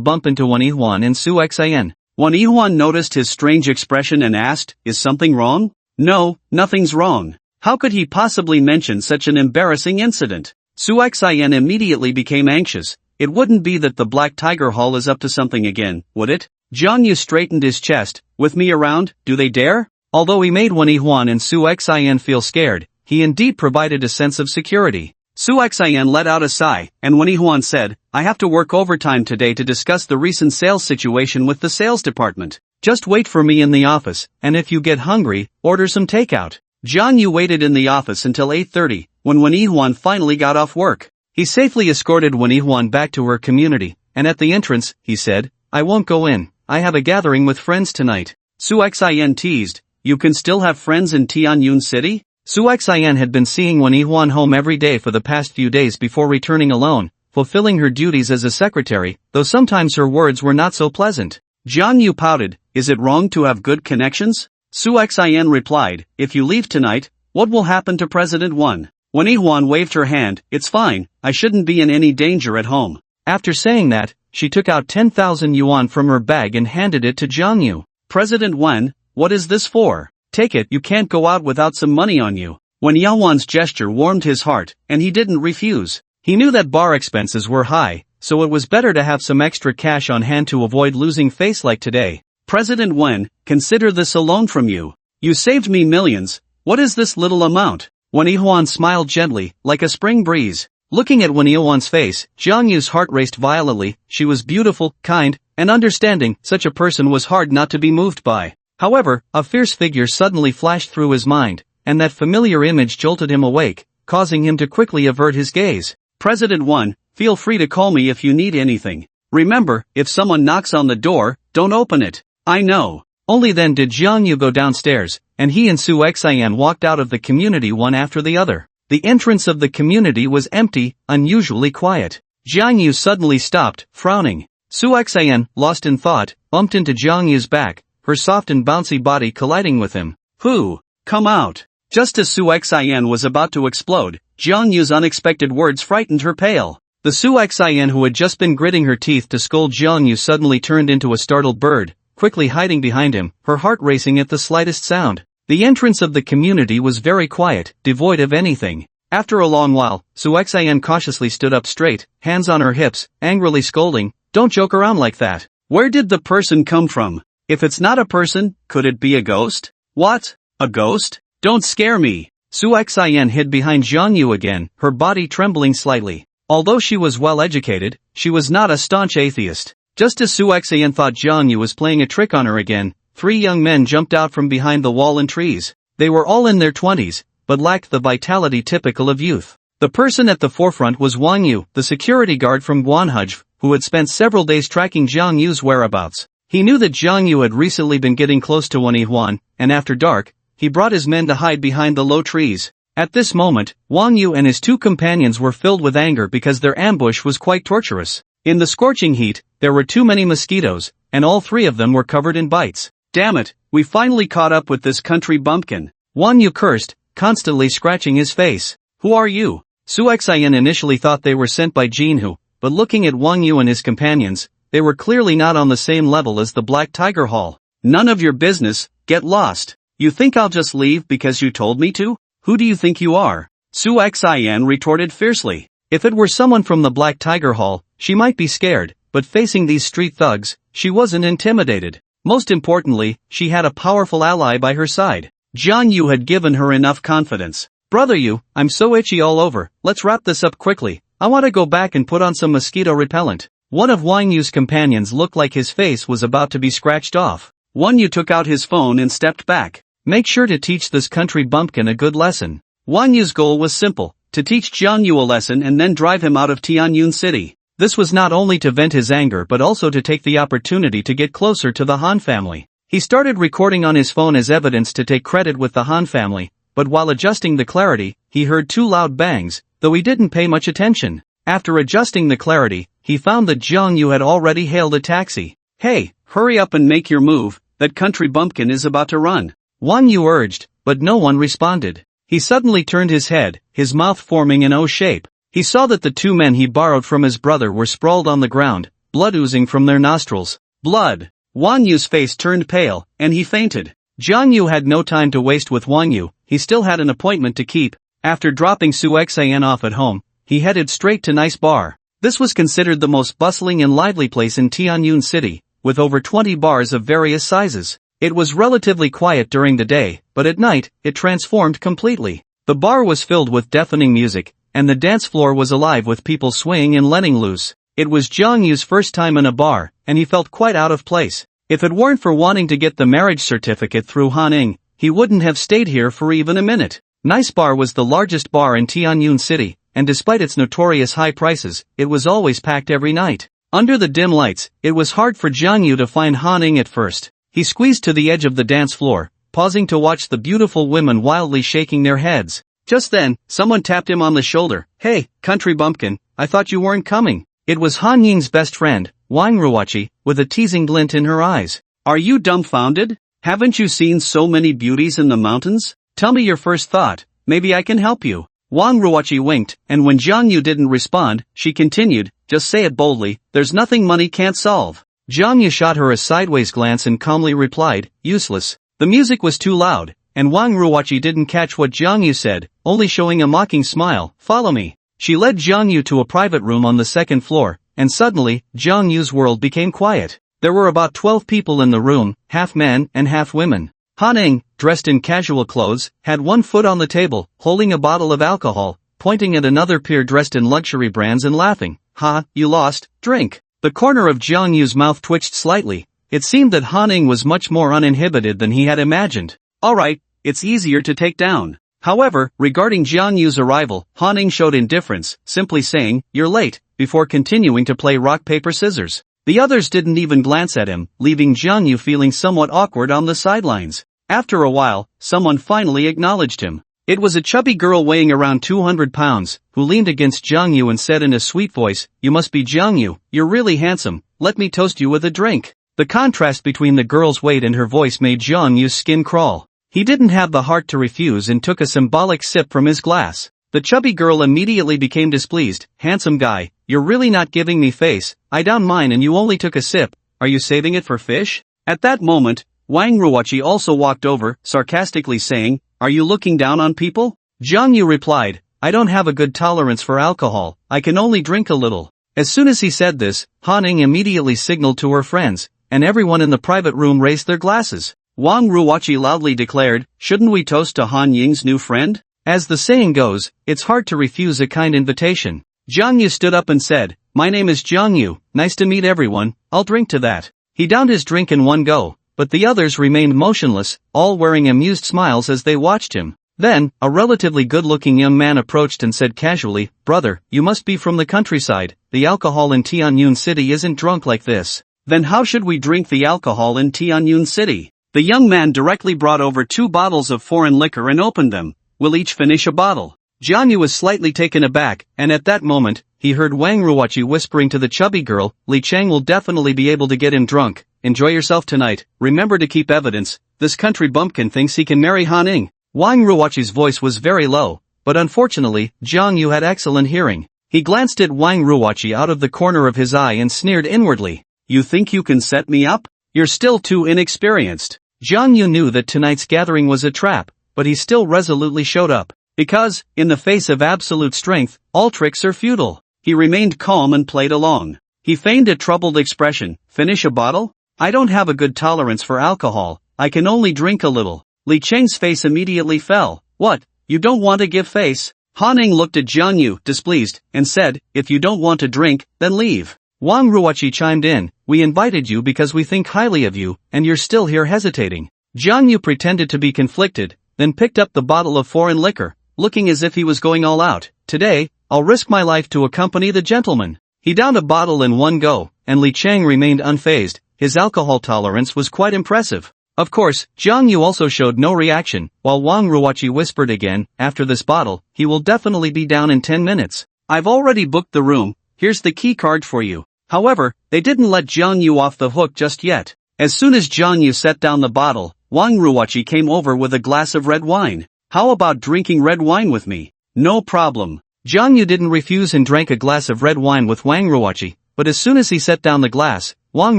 bump into Wuan and Su Xian. Wuan noticed his strange expression and asked, "Is something wrong?" "No, nothing's wrong." How could he possibly mention such an embarrassing incident? Su Xian immediately became anxious. It wouldn't be that the Black Tiger Hall is up to something again, would it? Jiang Yu straightened his chest. "With me around, do they dare?" Although he made Wuan and Su Xian feel scared, he indeed provided a sense of security. Su Xian let out a sigh, and Wuan said, "I have to work overtime today to discuss the recent sales situation with the sales department. Just wait for me in the office, and if you get hungry, order some takeout." Jiang Yu waited in the office until 8:30, when Wuan finally got off work. He safely escorted Wuan back to her community, and at the entrance, he said, "I won't go in, I have a gathering with friends tonight." Su Xian teased, "You can still have friends in Tianyun City?" Su Xian had been seeing Wuan home every day for the past few days before returning alone, fulfilling her duties as a secretary, though sometimes her words were not so pleasant. Jiang Yu pouted, "Is it wrong to have good connections?" Su Xian replied, "If you leave tonight, what will happen to President Wuan?" Wuan waved her hand, "It's fine, I shouldn't be in any danger at home." After saying that, she took out 10,000 yuan from her bag and handed it to Jiang Yu. "President Wuan, what is this for? Take it, you can't go out without some money on you." Yaowan's gesture warmed his heart, and he didn't refuse. He knew that bar expenses were high, so it was better to have some extra cash on hand to avoid losing face like today. "President Wuan, consider this a loan from you. You saved me millions, what is this little amount?" Wuan smiled gently, like a spring breeze. Looking at Yaowan's face, Jiang Yu's heart raced violently. She was beautiful, kind, and understanding. Such a person was hard not to be moved by. However, a fierce figure suddenly flashed through his mind, and that familiar image jolted him awake, causing him to quickly avert his gaze. "President Wuan, feel free to call me if you need anything. Remember, if someone knocks on the door, don't open it." "I know." Only then did Jiang Yu go downstairs, and he and Su Xian walked out of the community one after the other. The entrance of the community was empty, unusually quiet. Jiang Yu suddenly stopped, frowning. Su Xian, lost in thought, bumped into Jiang Yu's back, her soft and bouncy body colliding with him. "Who? Come out." Just as Su Xian was about to explode, Jiang Yu's unexpected words frightened her pale. The Su Xian who had just been gritting her teeth to scold Jiang Yu suddenly turned into a startled bird, quickly hiding behind him, her heart racing at the slightest sound. The entrance of the community was very quiet, devoid of anything. After a long while, Su Xian cautiously stood up straight, hands on her hips, angrily scolding, "Don't joke around like that. Where did the person come from? If it's not a person, could it be a ghost?" "What? A ghost? Don't scare me." Su Xian hid behind Jiang Yu again, her body trembling slightly. Although she was well educated, she was not a staunch atheist. Just as Su Xian thought Jiang Yu was playing a trick on her again, 3 young men jumped out from behind the wall and trees. They were all in their 20s, but lacked the vitality typical of youth. The person at the forefront was Wang Yu, the security guard from Guanhaj, who had spent several days tracking Jiang Yu's whereabouts. He knew that Jiang Yu had recently been getting close to Wuan, and after dark, he brought his men to hide behind the low trees. At this moment, Wang Yu and his 2 companions were filled with anger because their ambush was quite torturous. In the scorching heat, there were too many mosquitoes, and all 3 of them were covered in bites. "Damn it, we finally caught up with this country bumpkin," Wang Yu cursed, constantly scratching his face. "Who are you?" Su Xian initially thought they were sent by Jinhu, but looking at Wang Yu and his companions, they were clearly not on the same level as the Black Tiger Hall. "None of your business, get lost. You think I'll just leave because you told me to? Who do you think you are?" Su Xian retorted fiercely. If it were someone from the Black Tiger Hall, she might be scared, but facing these street thugs, she wasn't intimidated. Most importantly, she had a powerful ally by her side. Jiang Yu had given her enough confidence. "Brother Yu, I'm so itchy all over, let's wrap this up quickly. I want to go back and put on some mosquito repellent." One of Wang Yu's companions looked like his face was about to be scratched off. Wang Yu took out his phone and stepped back. Make sure to teach this country bumpkin a good lesson. Wang Yu's goal was simple, to teach Jiang Yu a lesson and then drive him out of Tianyun City. This was not only to vent his anger but also to take the opportunity to get closer to the Han family. He started recording on his phone as evidence to take credit with the Han family, but while adjusting the clarity, he heard 2 loud bangs, though he didn't pay much attention. After adjusting the clarity, he found that Jiang Yu had already hailed a taxi. "Hey, hurry up and make your move, that country bumpkin is about to run," Wang Yu urged, but no one responded. He suddenly turned his head, his mouth forming an O shape. He saw that the two men he borrowed from his brother were sprawled on the ground, blood oozing from their nostrils. Blood! Wang Yu's face turned pale, and he fainted. Jiang Yu had no time to waste with Wang Yu, he still had an appointment to keep. After dropping Su Xian off at home, he headed straight to Nice Bar. This was considered the most bustling and lively place in Tianyun City, with over 20 bars of various sizes. It was relatively quiet during the day, but at night, it transformed completely. The bar was filled with deafening music, and the dance floor was alive with people swaying and letting loose. It was Jiang Yu's first time in a bar, and he felt quite out of place. If it weren't for wanting to get the marriage certificate through Haning, he wouldn't have stayed here for even a minute. Nice Bar was the largest bar in Tianyun City, and despite its notorious high prices, it was always packed every night. Under the dim lights, it was hard for Jiang Yu to find Haning at first. He squeezed to the edge of the dance floor, pausing to watch the beautiful women wildly shaking their heads. Just then, someone tapped him on the shoulder. "Hey, country bumpkin, I thought you weren't coming." It was Han Ying's best friend, Wang Ruoqi, with a teasing glint in her eyes. "Are you dumbfounded? Haven't you seen so many beauties in the mountains? Tell me your first thought, maybe I can help you." Wang Ruoqi winked, and when Jiang Yu didn't respond, she continued, "Just say it boldly, there's nothing money can't solve." Jiang Yu shot her a sideways glance and calmly replied, "Useless." The music was too loud, and Wang Ruoqi didn't catch what Jiang Yu said, only showing a mocking smile. "Follow me." She led Jiang Yu to a private room on the second floor, and suddenly, Jiang Yu's world became quiet. There were about 12 people in the room, half men and half women. Haning, dressed in casual clothes, had one foot on the table, holding a bottle of alcohol, pointing at another peer dressed in luxury brands and laughing. "Ha, you lost, drink." The corner of Jiang Yu's mouth twitched slightly. It seemed that Haning was much more uninhibited than he had imagined. "Alright, it's easier to take down." However, regarding Jiang Yu's arrival, Haning showed indifference, simply saying, "You're late," before continuing to play rock paper scissors. The others didn't even glance at him, leaving Jiang Yu feeling somewhat awkward on the sidelines. After a while, someone finally acknowledged him. It was a chubby girl weighing around 200 pounds, who leaned against Jiang Yu and said in a sweet voice, "You must be Jiang Yu, you're really handsome, let me toast you with a drink." The contrast between the girl's weight and her voice made Jiang Yu's skin crawl. He didn't have the heart to refuse and took a symbolic sip from his glass. The chubby girl immediately became displeased. "Handsome guy, you're really not giving me face, I down mine and you only took a sip, are you saving it for fish?" At that moment, Wang Ruoqi also walked over, sarcastically saying, "Are you looking down on people?" Jiang Yu replied, "I don't have a good tolerance for alcohol, I can only drink a little." As soon as he said this, Haning immediately signaled to her friends, and everyone in the private room raised their glasses. Wang Ruoqi loudly declared, "Shouldn't we toast to Han Ying's new friend?" As the saying goes, it's hard to refuse a kind invitation. Jiang Yu stood up and said, "My name is Jiang Yu, nice to meet everyone, I'll drink to that." He downed his drink in one go, but the others remained motionless, all wearing amused smiles as they watched him. Then, a relatively good-looking young man approached and said casually, "Brother, you must be from the countryside, the alcohol in Tianyun City isn't drunk like this." "Then how should we drink the alcohol in Tianyun City?" The young man directly brought over 2 bottles of foreign liquor and opened them. "We'll each finish a bottle." Jiang Yu was slightly taken aback, and at that moment, he heard Wang Ruoqi whispering to the chubby girl, "Li Chang will definitely be able to get him drunk. Enjoy yourself tonight, remember to keep evidence, this country bumpkin thinks he can marry Haning." Wang Ruoqi's voice was very low, but unfortunately, Jiang Yu had excellent hearing. He glanced at Wang Ruoqi out of the corner of his eye and sneered inwardly. "You think you can set me up? You're still too inexperienced." Jiang Yu knew that tonight's gathering was a trap, but he still resolutely showed up. Because, in the face of absolute strength, all tricks are futile. He remained calm and played along. He feigned a troubled expression. "Finish a bottle? I don't have a good tolerance for alcohol, I can only drink a little." Li Cheng's face immediately fell. "What, you don't want to give face?" Haning looked at Jiang Yu, displeased, and said, "If you don't want to drink, then leave." Wang Ruoqi chimed in, "We invited you because we think highly of you, and you're still here hesitating." Jiang Yu pretended to be conflicted, then picked up the bottle of foreign liquor, looking as if he was going all out. "Today, I'll risk my life to accompany the gentleman." He downed a bottle in one go, and Li Cheng remained unfazed. His alcohol tolerance was quite impressive. Of course, Jiang Yu also showed no reaction, while Wang Ruoqi whispered again, "After this bottle, he will definitely be down in 10 minutes. I've already booked the room, here's the key card for you." However, they didn't let Jiang Yu off the hook just yet. As soon as Jiang Yu set down the bottle, Wang Ruoqi came over with a glass of red wine. "How about drinking red wine with me?" "No problem." Jiang Yu didn't refuse and drank a glass of red wine with Wang Ruoqi, but as soon as he set down the glass, Wang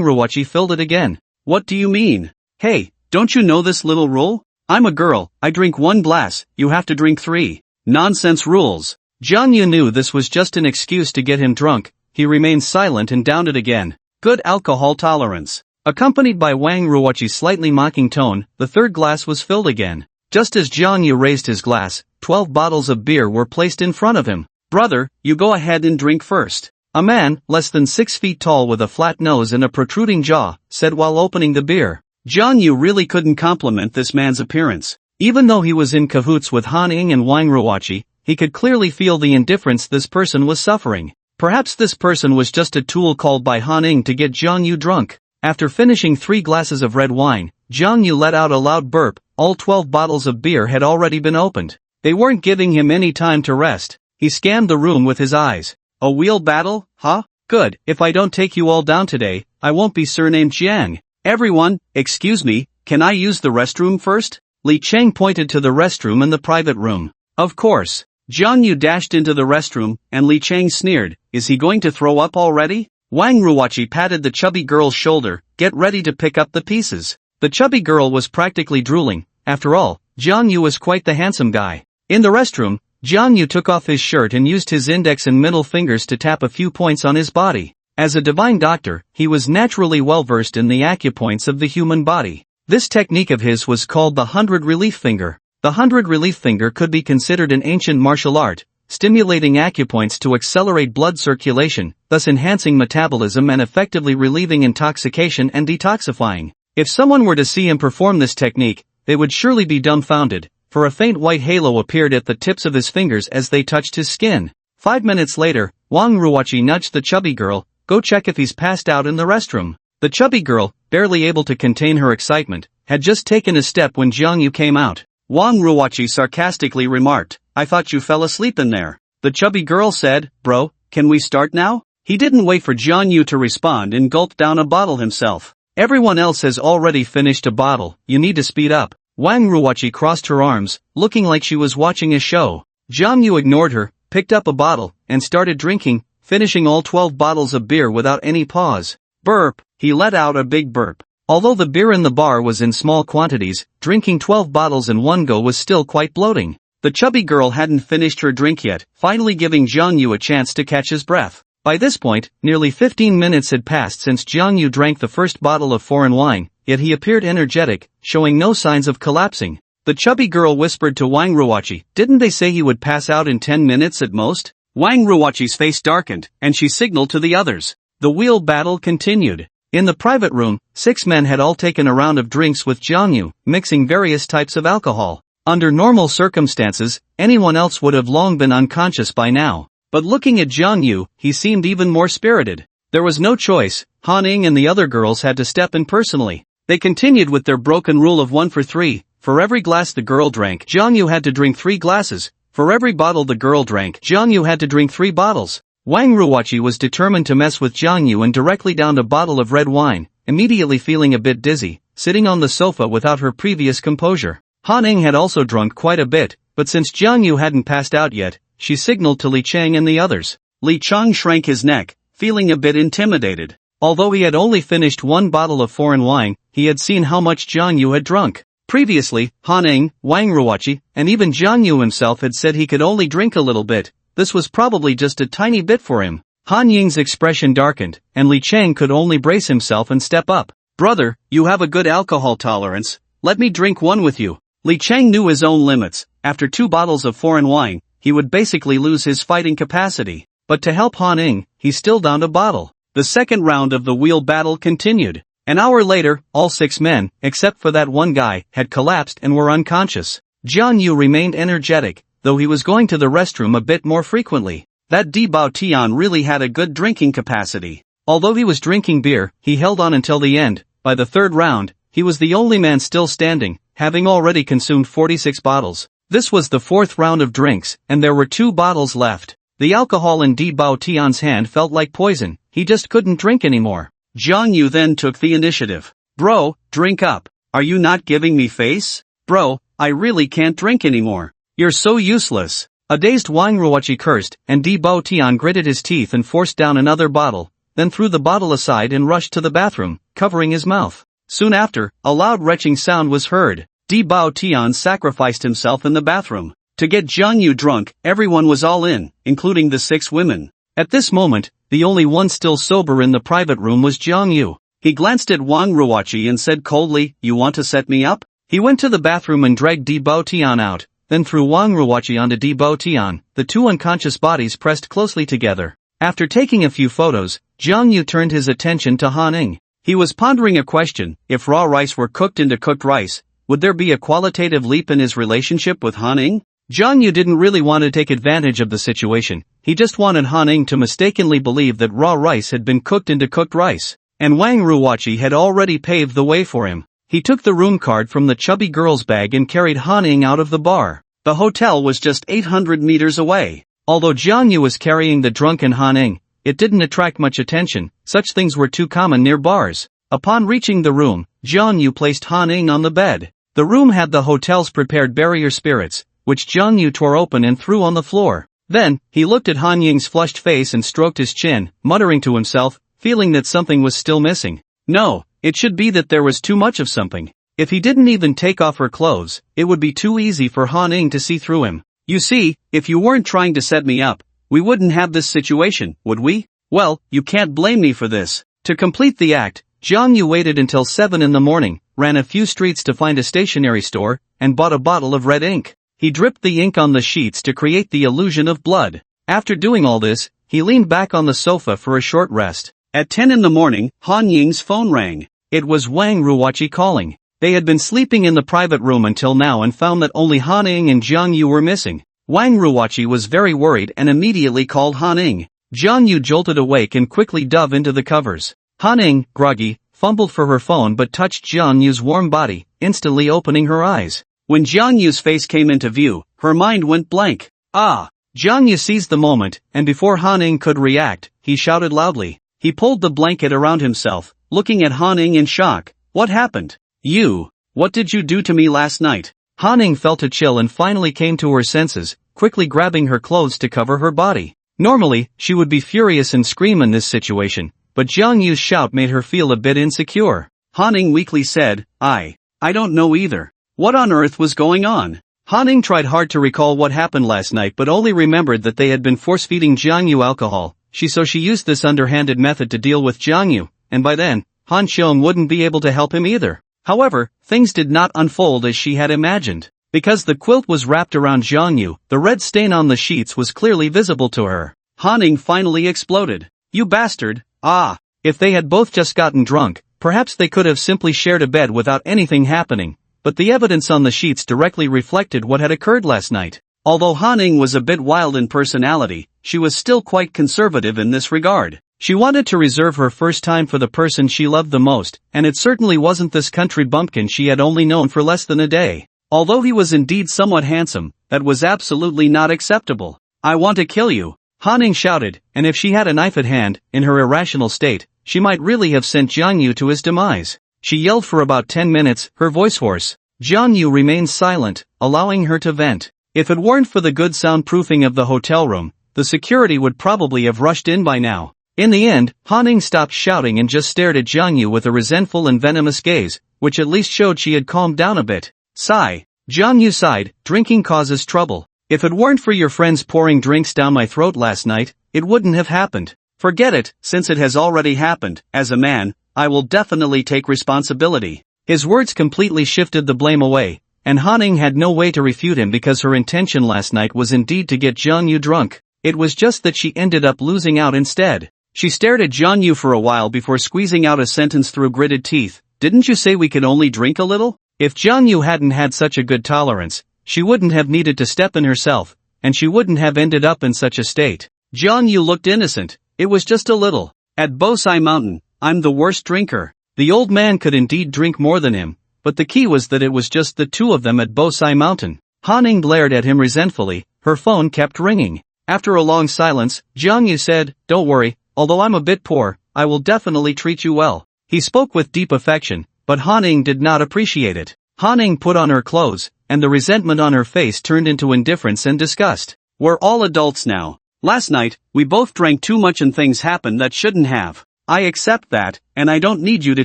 Ruoqi filled it again. What do you mean? Hey, don't you know this little rule? I'm a girl, I drink 1 glass, you have to drink 3. Nonsense rules. Jiang Yu knew this was just an excuse to get him drunk. He remained silent and downed it again. Good alcohol tolerance. Accompanied by Wang Ruoqi's slightly mocking tone, the third glass was filled again. Just as Jiang Yu raised his glass, 12 bottles of beer were placed in front of him. Brother, you go ahead and drink first. A man, less than 6 feet tall with a flat nose and a protruding jaw, said while opening the beer. Jiang Yu really couldn't compliment this man's appearance. Even though he was in cahoots with Han Ying and Wang Ruoqi, he could clearly feel the indifference this person was suffering. Perhaps this person was just a tool called by Han Ying to get Jiang Yu drunk. After finishing 3 glasses of red wine, Jiang Yu let out a loud burp. All 12 bottles of beer had already been opened. They weren't giving him any time to rest. He scanned the room with his eyes. A wheel battle, huh? Good, if I don't take you all down today, I won't be surnamed Jiang. Everyone, excuse me, can I use the restroom first? Li Cheng pointed to the restroom in the private room. Of course. Jiang Yu dashed into the restroom, and Li Cheng sneered, is he going to throw up already? Wang Ruoqi patted the chubby girl's shoulder, get ready to pick up the pieces. The chubby girl was practically drooling. After all, Jiang Yu was quite the handsome guy. In the restroom, Jiang Yu took off his shirt and used his index and middle fingers to tap a few points on his body. As a divine doctor, he was naturally well versed in the acupoints of the human body. This technique of his was called the 100 relief finger. The 100 relief finger could be considered an ancient martial art, stimulating acupoints to accelerate blood circulation, thus enhancing metabolism and effectively relieving intoxication and detoxifying. If someone were to see him perform this technique, they would surely be dumbfounded, for a faint white halo appeared at the tips of his fingers as they touched his skin. 5 minutes later, Wang Ruoqi nudged the chubby girl, go check if he's passed out in the restroom. The chubby girl, barely able to contain her excitement, had just taken a step when Jiang Yu came out. Wang Ruoqi sarcastically remarked, I thought you fell asleep in there. The chubby girl said, bro, can we start now? He didn't wait for Jiang Yu to respond and gulped down a bottle himself. Everyone else has already finished a bottle, you need to speed up. Wang Ruoqi crossed her arms, looking like she was watching a show. Jiang Yu ignored her, picked up a bottle, and started drinking, finishing all 12 bottles of beer without any pause. Burp, he let out a big burp. Although the beer in the bar was in small quantities, drinking 12 bottles in one go was still quite bloating. The chubby girl hadn't finished her drink yet, finally giving Jiang Yu a chance to catch his breath. By this point, nearly 15 minutes had passed since Jiang Yu drank the first bottle of foreign wine, yet he appeared energetic, showing no signs of collapsing. The chubby girl whispered to Wang Ruoqi, didn't they say he would pass out in 10 minutes at most? Wang Ruoqi's face darkened, and she signaled to the others. The wheel battle continued. In the private room, 6 men had all taken a round of drinks with Jiang Yu, mixing various types of alcohol. Under normal circumstances, anyone else would have long been unconscious by now. But looking at Jiang Yu, he seemed even more spirited. There was no choice, Han Ying and the other girls had to step in personally. They continued with their broken rule of 1 for 3. For every glass the girl drank, Jiang Yu had to drink 3 glasses. For every bottle the girl drank, Jiang Yu had to drink 3 bottles. Wang Ruoqi was determined to mess with Jiang Yu and directly downed a bottle of red wine, immediately feeling a bit dizzy, sitting on the sofa without her previous composure. Han Ying had also drunk quite a bit, but since Jiang Yu hadn't passed out yet, she signaled to Li Cheng and the others. Li Cheng shrank his neck, feeling a bit intimidated. Although he had only finished 1 bottle of foreign wine, he had seen how much Jiang Yu had drunk. Previously, Han Ying, Wang Ruoqi, and even Jiang Yu himself had said he could only drink a little bit. This was probably just a tiny bit for him. Han Ying's expression darkened, and Li Cheng could only brace himself and step up. Brother, you have a good alcohol tolerance, let me drink one with you. Li Cheng knew his own limits. After 2 bottles of foreign wine, he would basically lose his fighting capacity. But to help Han Ying, he still downed a bottle. The second round of the wheel battle continued. An hour later, all 6 men, except for that one guy, had collapsed and were unconscious. Jiang Yu remained energetic, though he was going to the restroom a bit more frequently. That Di Bao Tian really had a good drinking capacity. Although he was drinking beer, he held on until the end. By the 3rd round, he was the only man still standing, having already consumed 46 bottles. This was the 4th round of drinks, and there were 2 bottles left. The alcohol in Di Bao Tian's hand felt like poison, he just couldn't drink anymore. Jiang Yu then took the initiative. Bro, drink up. Are you not giving me face? Bro, I really can't drink anymore. You're so useless. A dazed Wang Ruoqi cursed, and Di Bo Tian gritted his teeth and forced down another bottle, then threw the bottle aside and rushed to the bathroom, covering his mouth. Soon after, a loud retching sound was heard. Di Bo Tian sacrificed himself in the bathroom. To get Zhang Yu drunk, everyone was all in, including the 6 women. At this moment, the only one still sober in the private room was Zhang Yu. He glanced at Wang Ruoqi and said coldly, "You want to set me up?" He went to the bathroom and dragged Di Bo Tian out, then threw Wang Ruoqi onto Di Bo Tian. The 2 unconscious bodies pressed closely together. After taking a few photos, Zhang Yu turned his attention to Han Ning. He was pondering a question: if raw rice were cooked into cooked rice, would there be a qualitative leap in his relationship with Han Ning? Zhang Yu didn't really want to take advantage of the situation, he just wanted Han Ning to mistakenly believe that raw rice had been cooked into cooked rice, and Wang Ruoqi had already paved the way for him. He took the room card from the chubby girl's bag and carried Han Ning out of the bar. The hotel was just 800 meters away. Although Zhang Yu was carrying the drunken Han Ning, it didn't attract much attention, such things were too common near bars. Upon reaching the room, Zhang Yu placed Han Ning on the bed. The room had the hotel's prepared barrier spirits, which Zhang Yu tore open and threw on the floor. Then, he looked at Han Ying's flushed face and stroked his chin, muttering to himself, feeling that something was still missing. No, it should be that there was too much of something. If he didn't even take off her clothes, it would be too easy for Han Ning to see through him. You see, if you weren't trying to set me up, we wouldn't have this situation, would we? Well, you can't blame me for this. To complete the act, Zhang Yu waited until 7 in the morning, ran a few streets to find a stationery store, and bought a bottle of red ink. He dripped the ink on the sheets to create the illusion of blood. After doing all this, he leaned back on the sofa for a short rest. At 10 in the morning, Han Ying's phone rang. It was Wang Ruoqi calling. They had been sleeping in the private room until now and found that only Han Ning and Zhang Yu were missing. Wang Ruoqi was very worried and immediately called Han Ning. Zhang Yu jolted awake and quickly dove into the covers. Han Ning, groggy, fumbled for her phone but touched Zhang Yu's warm body, instantly opening her eyes. When Zhang Yu's face came into view, her mind went blank. Ah! Zhang Yu seized the moment, and before Han Ning could react, he shouted loudly. He pulled the blanket around himself, looking at Han Ning in shock. What happened? You! What did you do to me last night? Han Ning felt a chill and finally came to her senses, quickly grabbing her clothes to cover her body. Normally, she would be furious and scream in this situation, but Zhang Yu's shout made her feel a bit insecure. Han Ning weakly said, I don't know either. What on earth was going on? Han Ning tried hard to recall what happened last night but only remembered that they had been force-feeding Zhang Yu alcohol. So she used this underhanded method to deal with Zhang Yu, and by then, Han Xiong wouldn't be able to help him either. However, things did not unfold as she had imagined. Because the quilt was wrapped around Zhang Yu, the red stain on the sheets was clearly visible to her. Han Ning finally exploded. You bastard! Ah! If they had both just gotten drunk, perhaps they could have simply shared a bed without anything happening. But the evidence on the sheets directly reflected what had occurred last night. Although Han Ning was a bit wild in personality, she was still quite conservative in this regard. She wanted to reserve her first time for the person she loved the most, and it certainly wasn't this country bumpkin she had only known for less than a day. Although he was indeed somewhat handsome, that was absolutely not acceptable. I want to kill you, Han Ning shouted, and if she had a knife at hand, in her irrational state, she might really have sent Zhang Yu to his demise. She yelled for about 10 minutes, her voice hoarse. Zhang Yu remained silent, allowing her to vent. If it weren't for the good soundproofing of the hotel room, the security would probably have rushed in by now. In the end, Han Ning stopped shouting and just stared at Zhang Yu with a resentful and venomous gaze, which at least showed she had calmed down a bit. Sigh. Zhang Yu sighed, drinking causes trouble. If it weren't for your friends pouring drinks down my throat last night, it wouldn't have happened. Forget it, since it has already happened. As a man, I will definitely take responsibility. His words completely shifted the blame away, and Han Ning had no way to refute him because her intention last night was indeed to get Zhang Yu drunk. It was just that she ended up losing out instead. She stared at Zhang Yu for a while before squeezing out a sentence through gritted teeth. Didn't you say we could only drink a little? If Zhang Yu hadn't had such a good tolerance, she wouldn't have needed to step in herself, and she wouldn't have ended up in such a state. Zhang Yu looked innocent. It was just a little. At Bosai Mountain, I'm the worst drinker. The old man could indeed drink more than him, but the key was that it was just the two of them at Bosai Mountain. Han Ning glared at him resentfully. Her phone kept ringing. After a long silence, Zhang Yu said, Don't worry, although I'm a bit poor, I will definitely treat you well. He spoke with deep affection, but Han Ning did not appreciate it. Han Ning put on her clothes, and the resentment on her face turned into indifference and disgust. We're all adults now. Last night, we both drank too much and things happened that shouldn't have. I accept that, and I don't need you to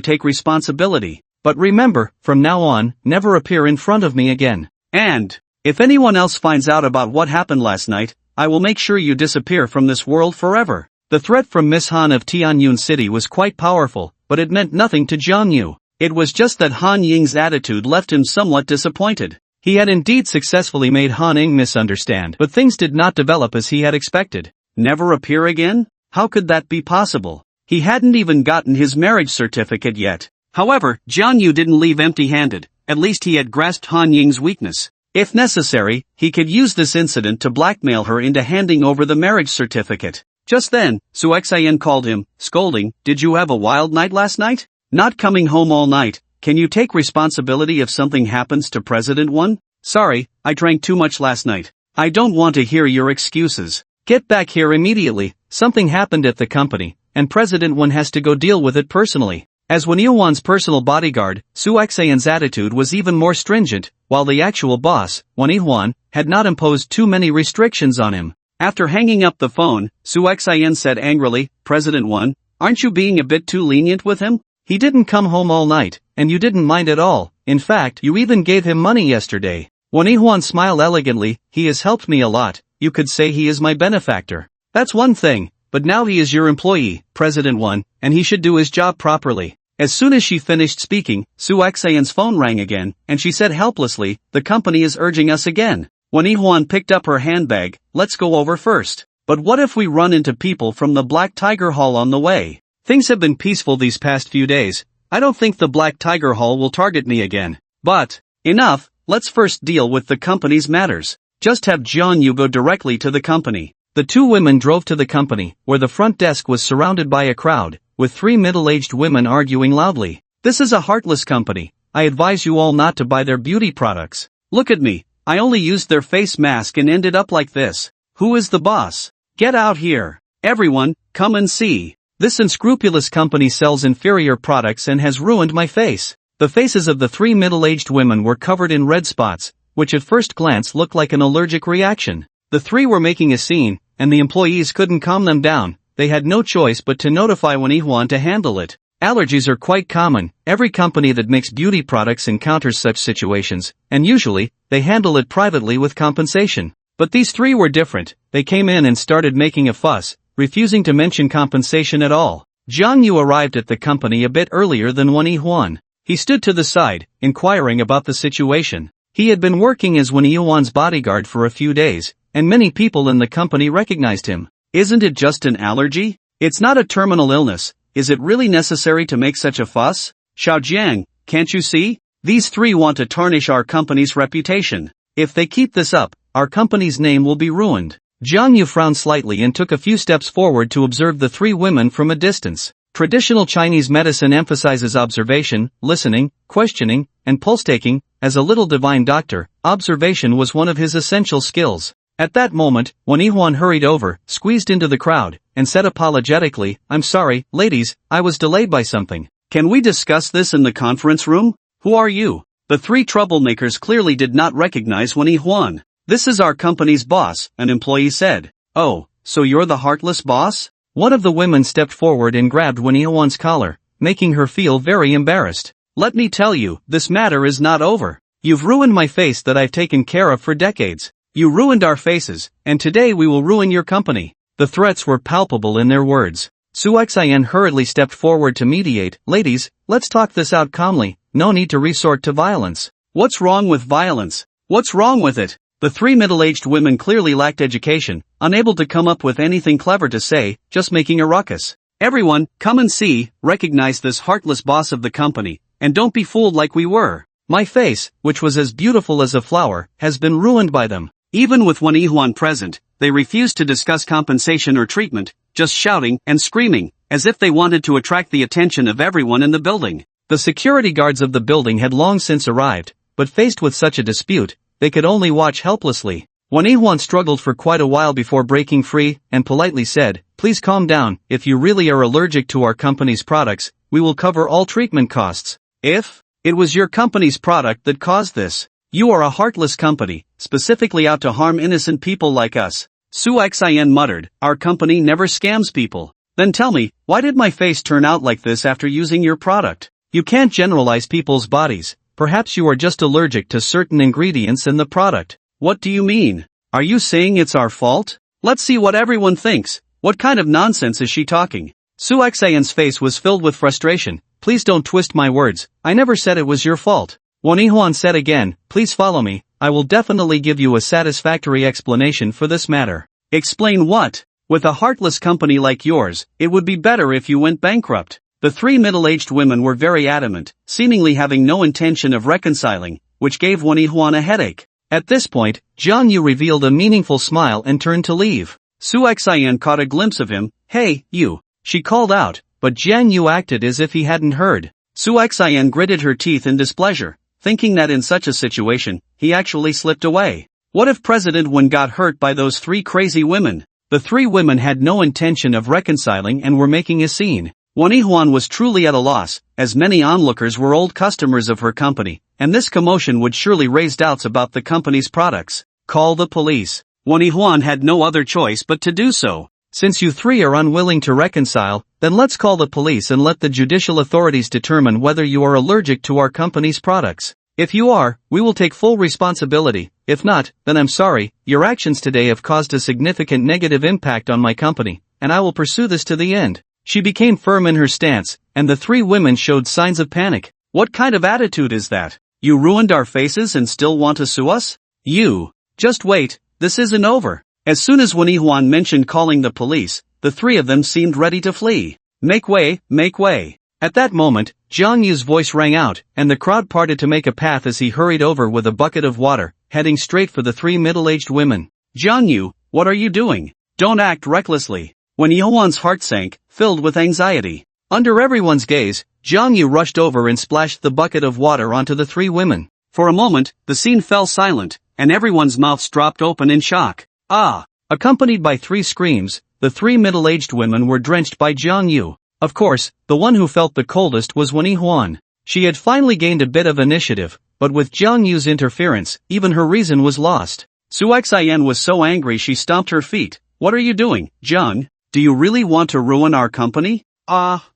take responsibility. But remember, from now on, never appear in front of me again. And, if anyone else finds out about what happened last night, I will make sure you disappear from this world forever. The threat from Miss Han of Tianyun City was quite powerful, but it meant nothing to Jiang Yu. It was just that Han Ying's attitude left him somewhat disappointed. He had indeed successfully made Han Ying misunderstand, but things did not develop as he had expected. Never appear again? How could that be possible? He hadn't even gotten his marriage certificate yet. However, Jiang Yu didn't leave empty-handed. At least he had grasped Han Ying's weakness. If necessary, he could use this incident to blackmail her into handing over the marriage certificate. Just then, Su Xian called him, scolding, "Did you have a wild night last night? Not coming home all night? Can you take responsibility if something happens to President One?" "Sorry, I drank too much last night. I don't want to hear your excuses." "Get back here immediately. Something happened at the company, and President One has to go deal with it personally." As Wen Yuan's personal bodyguard, Su Xian's attitude was even more stringent, while the actual boss, Wen Yuan, had not imposed too many restrictions on him. After hanging up the phone, Su Xian said angrily, "President One, aren't you being a bit too lenient with him? He didn't come home all night, and you didn't mind at all. In fact, you even gave him money yesterday." Wen Yuan smiled elegantly. "He has helped me a lot. You could say he is my benefactor." "That's one thing, but now he is your employee, President One, and he should do his job properly." As soon as she finished speaking, Su Xian's phone rang again, and she said helplessly, "The company is urging us again." Wen Yuan picked up her handbag. "Let's go over first. But what if we run into people from the Black Tiger Hall on the way? Things have been peaceful these past few days. I don't think the Black Tiger Hall will target me again. But, enough, let's first deal with the company's matters. Just have Jiang Yu go directly to the company." The two women drove to the company, where the front desk was surrounded by a crowd, with three middle-aged women arguing loudly. "This is a heartless company. I advise you all not to buy their beauty products. Look at me. I only used their face mask and ended up like this. Who is the boss? Get out here. Everyone, come and see. This unscrupulous company sells inferior products and has ruined my face." The faces of the three middle-aged women were covered in red spots, which at first glance looked like an allergic reaction. The three were making a scene, and the employees couldn't calm them down. They had no choice but to notify Wen Yuan to handle it. Allergies are quite common. Every company that makes beauty products encounters such situations, and usually, they handle it privately with compensation. But these three were different. They came in and started making a fuss, refusing to mention compensation at all. Jiang Yu arrived at the company a bit earlier than Wen Yuan. He stood to the side, inquiring about the situation. He had been working as Wen Yuan's bodyguard for a few days, and many people in the company recognized him. "Isn't it just an allergy? It's not a terminal illness. Is it really necessary to make such a fuss? Xiaojiang, can't you see? These three want to tarnish our company's reputation. If they keep this up, our company's name will be ruined." Jiang Yu frowned slightly and took a few steps forward to observe the three women from a distance. Traditional Chinese medicine emphasizes observation, listening, questioning, and pulse-taking. As a little divine doctor, observation was one of his essential skills. At that moment, Wen Yuan hurried over, squeezed into the crowd, and said apologetically, "I'm sorry, ladies, I was delayed by something. Can we discuss this in the conference room? Who are you?" The three troublemakers clearly did not recognize Wen Yuan. "This is our company's boss," an employee said. "Oh, so you're the heartless boss?" One of the women stepped forward and grabbed Wen Yuan's collar, making her feel very embarrassed. "Let me tell you, this matter is not over. You've ruined my face that I've taken care of for decades. You ruined our faces, and today we will ruin your company." The threats were palpable in their words. Su Xian hurriedly stepped forward to mediate. "Ladies, let's talk this out calmly. No need to resort to violence." "What's wrong with violence? What's wrong with it?" The three middle-aged women clearly lacked education, unable to come up with anything clever to say, just making a ruckus. "Everyone, come and see, recognize this heartless boss of the company, and don't be fooled like we were. My face, which was as beautiful as a flower, has been ruined by them." Even with Wen Yuan present, they refused to discuss compensation or treatment, just shouting and screaming, as if they wanted to attract the attention of everyone in the building. The security guards of the building had long since arrived, but faced with such a dispute, they could only watch helplessly. Wen Yuan struggled for quite a while before breaking free, and politely said, "Please calm down. If you really are allergic to our company's products, we will cover all treatment costs." "If it was your company's product that caused this, You are a heartless company, specifically out to harm innocent people like us. Su Xian muttered, our company never scams people. Then tell me, why did my face turn out like this after using your product? You can't generalize people's bodies. Perhaps you are just allergic to certain ingredients in the product. What do you mean? Are you saying it's our fault? Let's see what everyone thinks. What kind of nonsense is she talking? Su Xian's face was filled with frustration. Please don't twist my words. I never said it was your fault. Huan said again, please follow me. I will definitely give you a satisfactory explanation for this matter. Explain what? With a heartless company like yours, it would be better if you went bankrupt. The three middle-aged women were very adamant, seemingly having no intention of reconciling, which gave Huan a headache. At this point, Zhang Yu revealed a meaningful smile and turned to leave. Su Xian caught a glimpse of him. Hey, you. She called out, but Zhang Yu acted as if he hadn't heard. Su Xian gritted her teeth in displeasure, thinking that in such a situation, he actually slipped away. What if President Wen got hurt by those three crazy women? The three women had no intention of reconciling and were making a scene. Huan was truly at a loss, as many onlookers were old customers of her company, and this commotion would surely raise doubts about the company's products. Call the police. Huan had no other choice but to do so. Since you three are unwilling to reconcile, then let's call the police and let the judicial authorities determine whether you are allergic to our company's products. If you are, we will take full responsibility. If not, then I'm sorry, your actions today have caused a significant negative impact on my company, and I will pursue this to the end. She became firm in her stance, and the three women showed signs of panic. What kind of attitude is that? You ruined our faces and still want to sue us? You. Just wait, this isn't over. As soon as Huan mentioned calling the police, the three of them seemed ready to flee. Make way, make way. At that moment, Zhang Yu's voice rang out, and the crowd parted to make a path as he hurried over with a bucket of water, heading straight for the three middle-aged women. Zhang Yu, what are you doing? Don't act recklessly. Huan's heart sank, filled with anxiety. Under everyone's gaze, Zhang Yu rushed over and splashed the bucket of water onto the three women. For a moment, the scene fell silent, and everyone's mouths dropped open in shock. Ah! Accompanied by three screams, the three middle-aged women were drenched by Zhang Yu. Of course, the one who felt the coldest was Huan. She had finally gained a bit of initiative, but with Zhang Yu's interference, even her reason was lost. Su Xian was so angry she stomped her feet. What are you doing, Zhang? Do you really want to ruin our company? Ah!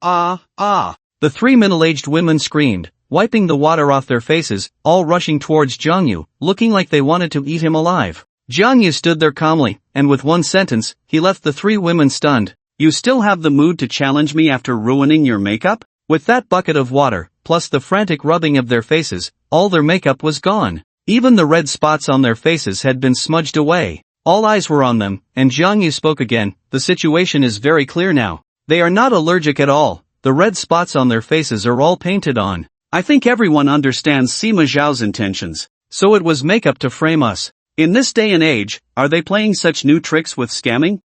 The three middle-aged women screamed, wiping the water off their faces, all rushing towards Zhang Yu, looking like they wanted to eat him alive. Zhang Yu stood there calmly, and with one sentence, he left the three women stunned. You still have the mood to challenge me after ruining your makeup? With that bucket of water, plus the frantic rubbing of their faces, all their makeup was gone. Even the red spots on their faces had been smudged away. All eyes were on them, and Zhang Yu spoke again. The situation is very clear now. They are not allergic at all. The red spots on their faces are all painted on. I think everyone understands Sima Zhao's intentions. So it was makeup to frame us. In this day and age, are they playing such new tricks with scamming?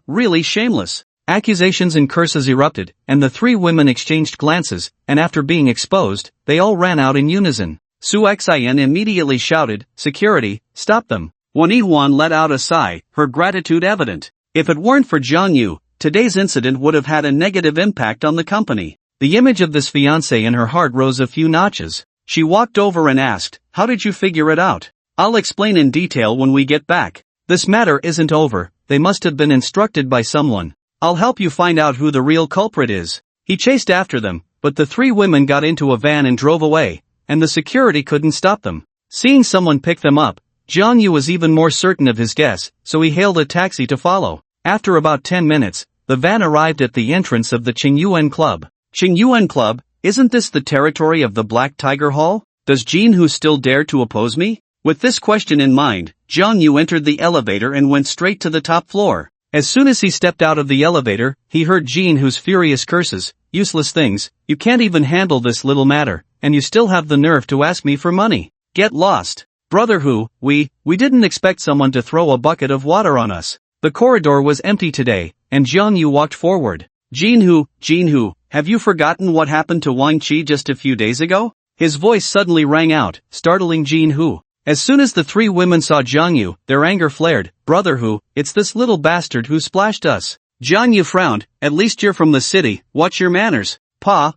Really shameless. Accusations and curses erupted, and the three women exchanged glances, and after being exposed, they all ran out in unison. Su Xian immediately shouted, Security, stop them. Huan let out a sigh, her gratitude evident. If it weren't for Zhang Yu, today's incident would have had a negative impact on the company. The image of this fiancé in her heart rose a few notches. She walked over and asked, how did you figure it out? I'll explain in detail when we get back. This matter isn't over, they must have been instructed by someone. I'll help you find out who the real culprit is. He chased after them, but the three women got into a van and drove away, and the security couldn't stop them. Seeing someone pick them up, Zhang Yu was even more certain of his guess, so he hailed a taxi to follow. After about 10 minutes, the van arrived at the entrance of the Qingyuan Club. Qingyuan Club, isn't this the territory of the Black Tiger Hall? Does Jin Hu still dare to oppose me? With this question in mind, Zhang Yu entered the elevator and went straight to the top floor. As soon as he stepped out of the elevator, he heard Jin Hu's furious curses. Useless things, you can't even handle this little matter, and you still have the nerve to ask me for money. Get lost. Brother Hu, we didn't expect someone to throw a bucket of water on us. The corridor was empty today, and Zhang Yu walked forward. Jin Hu, have you forgotten what happened to Wang Qi just a few days ago? His voice suddenly rang out, startling Jin Hu. As soon as the three women saw Zhang Yu, their anger flared. Brother Hu, it's this little bastard who splashed us. Zhang Yu frowned, at least you're from the city, watch your manners.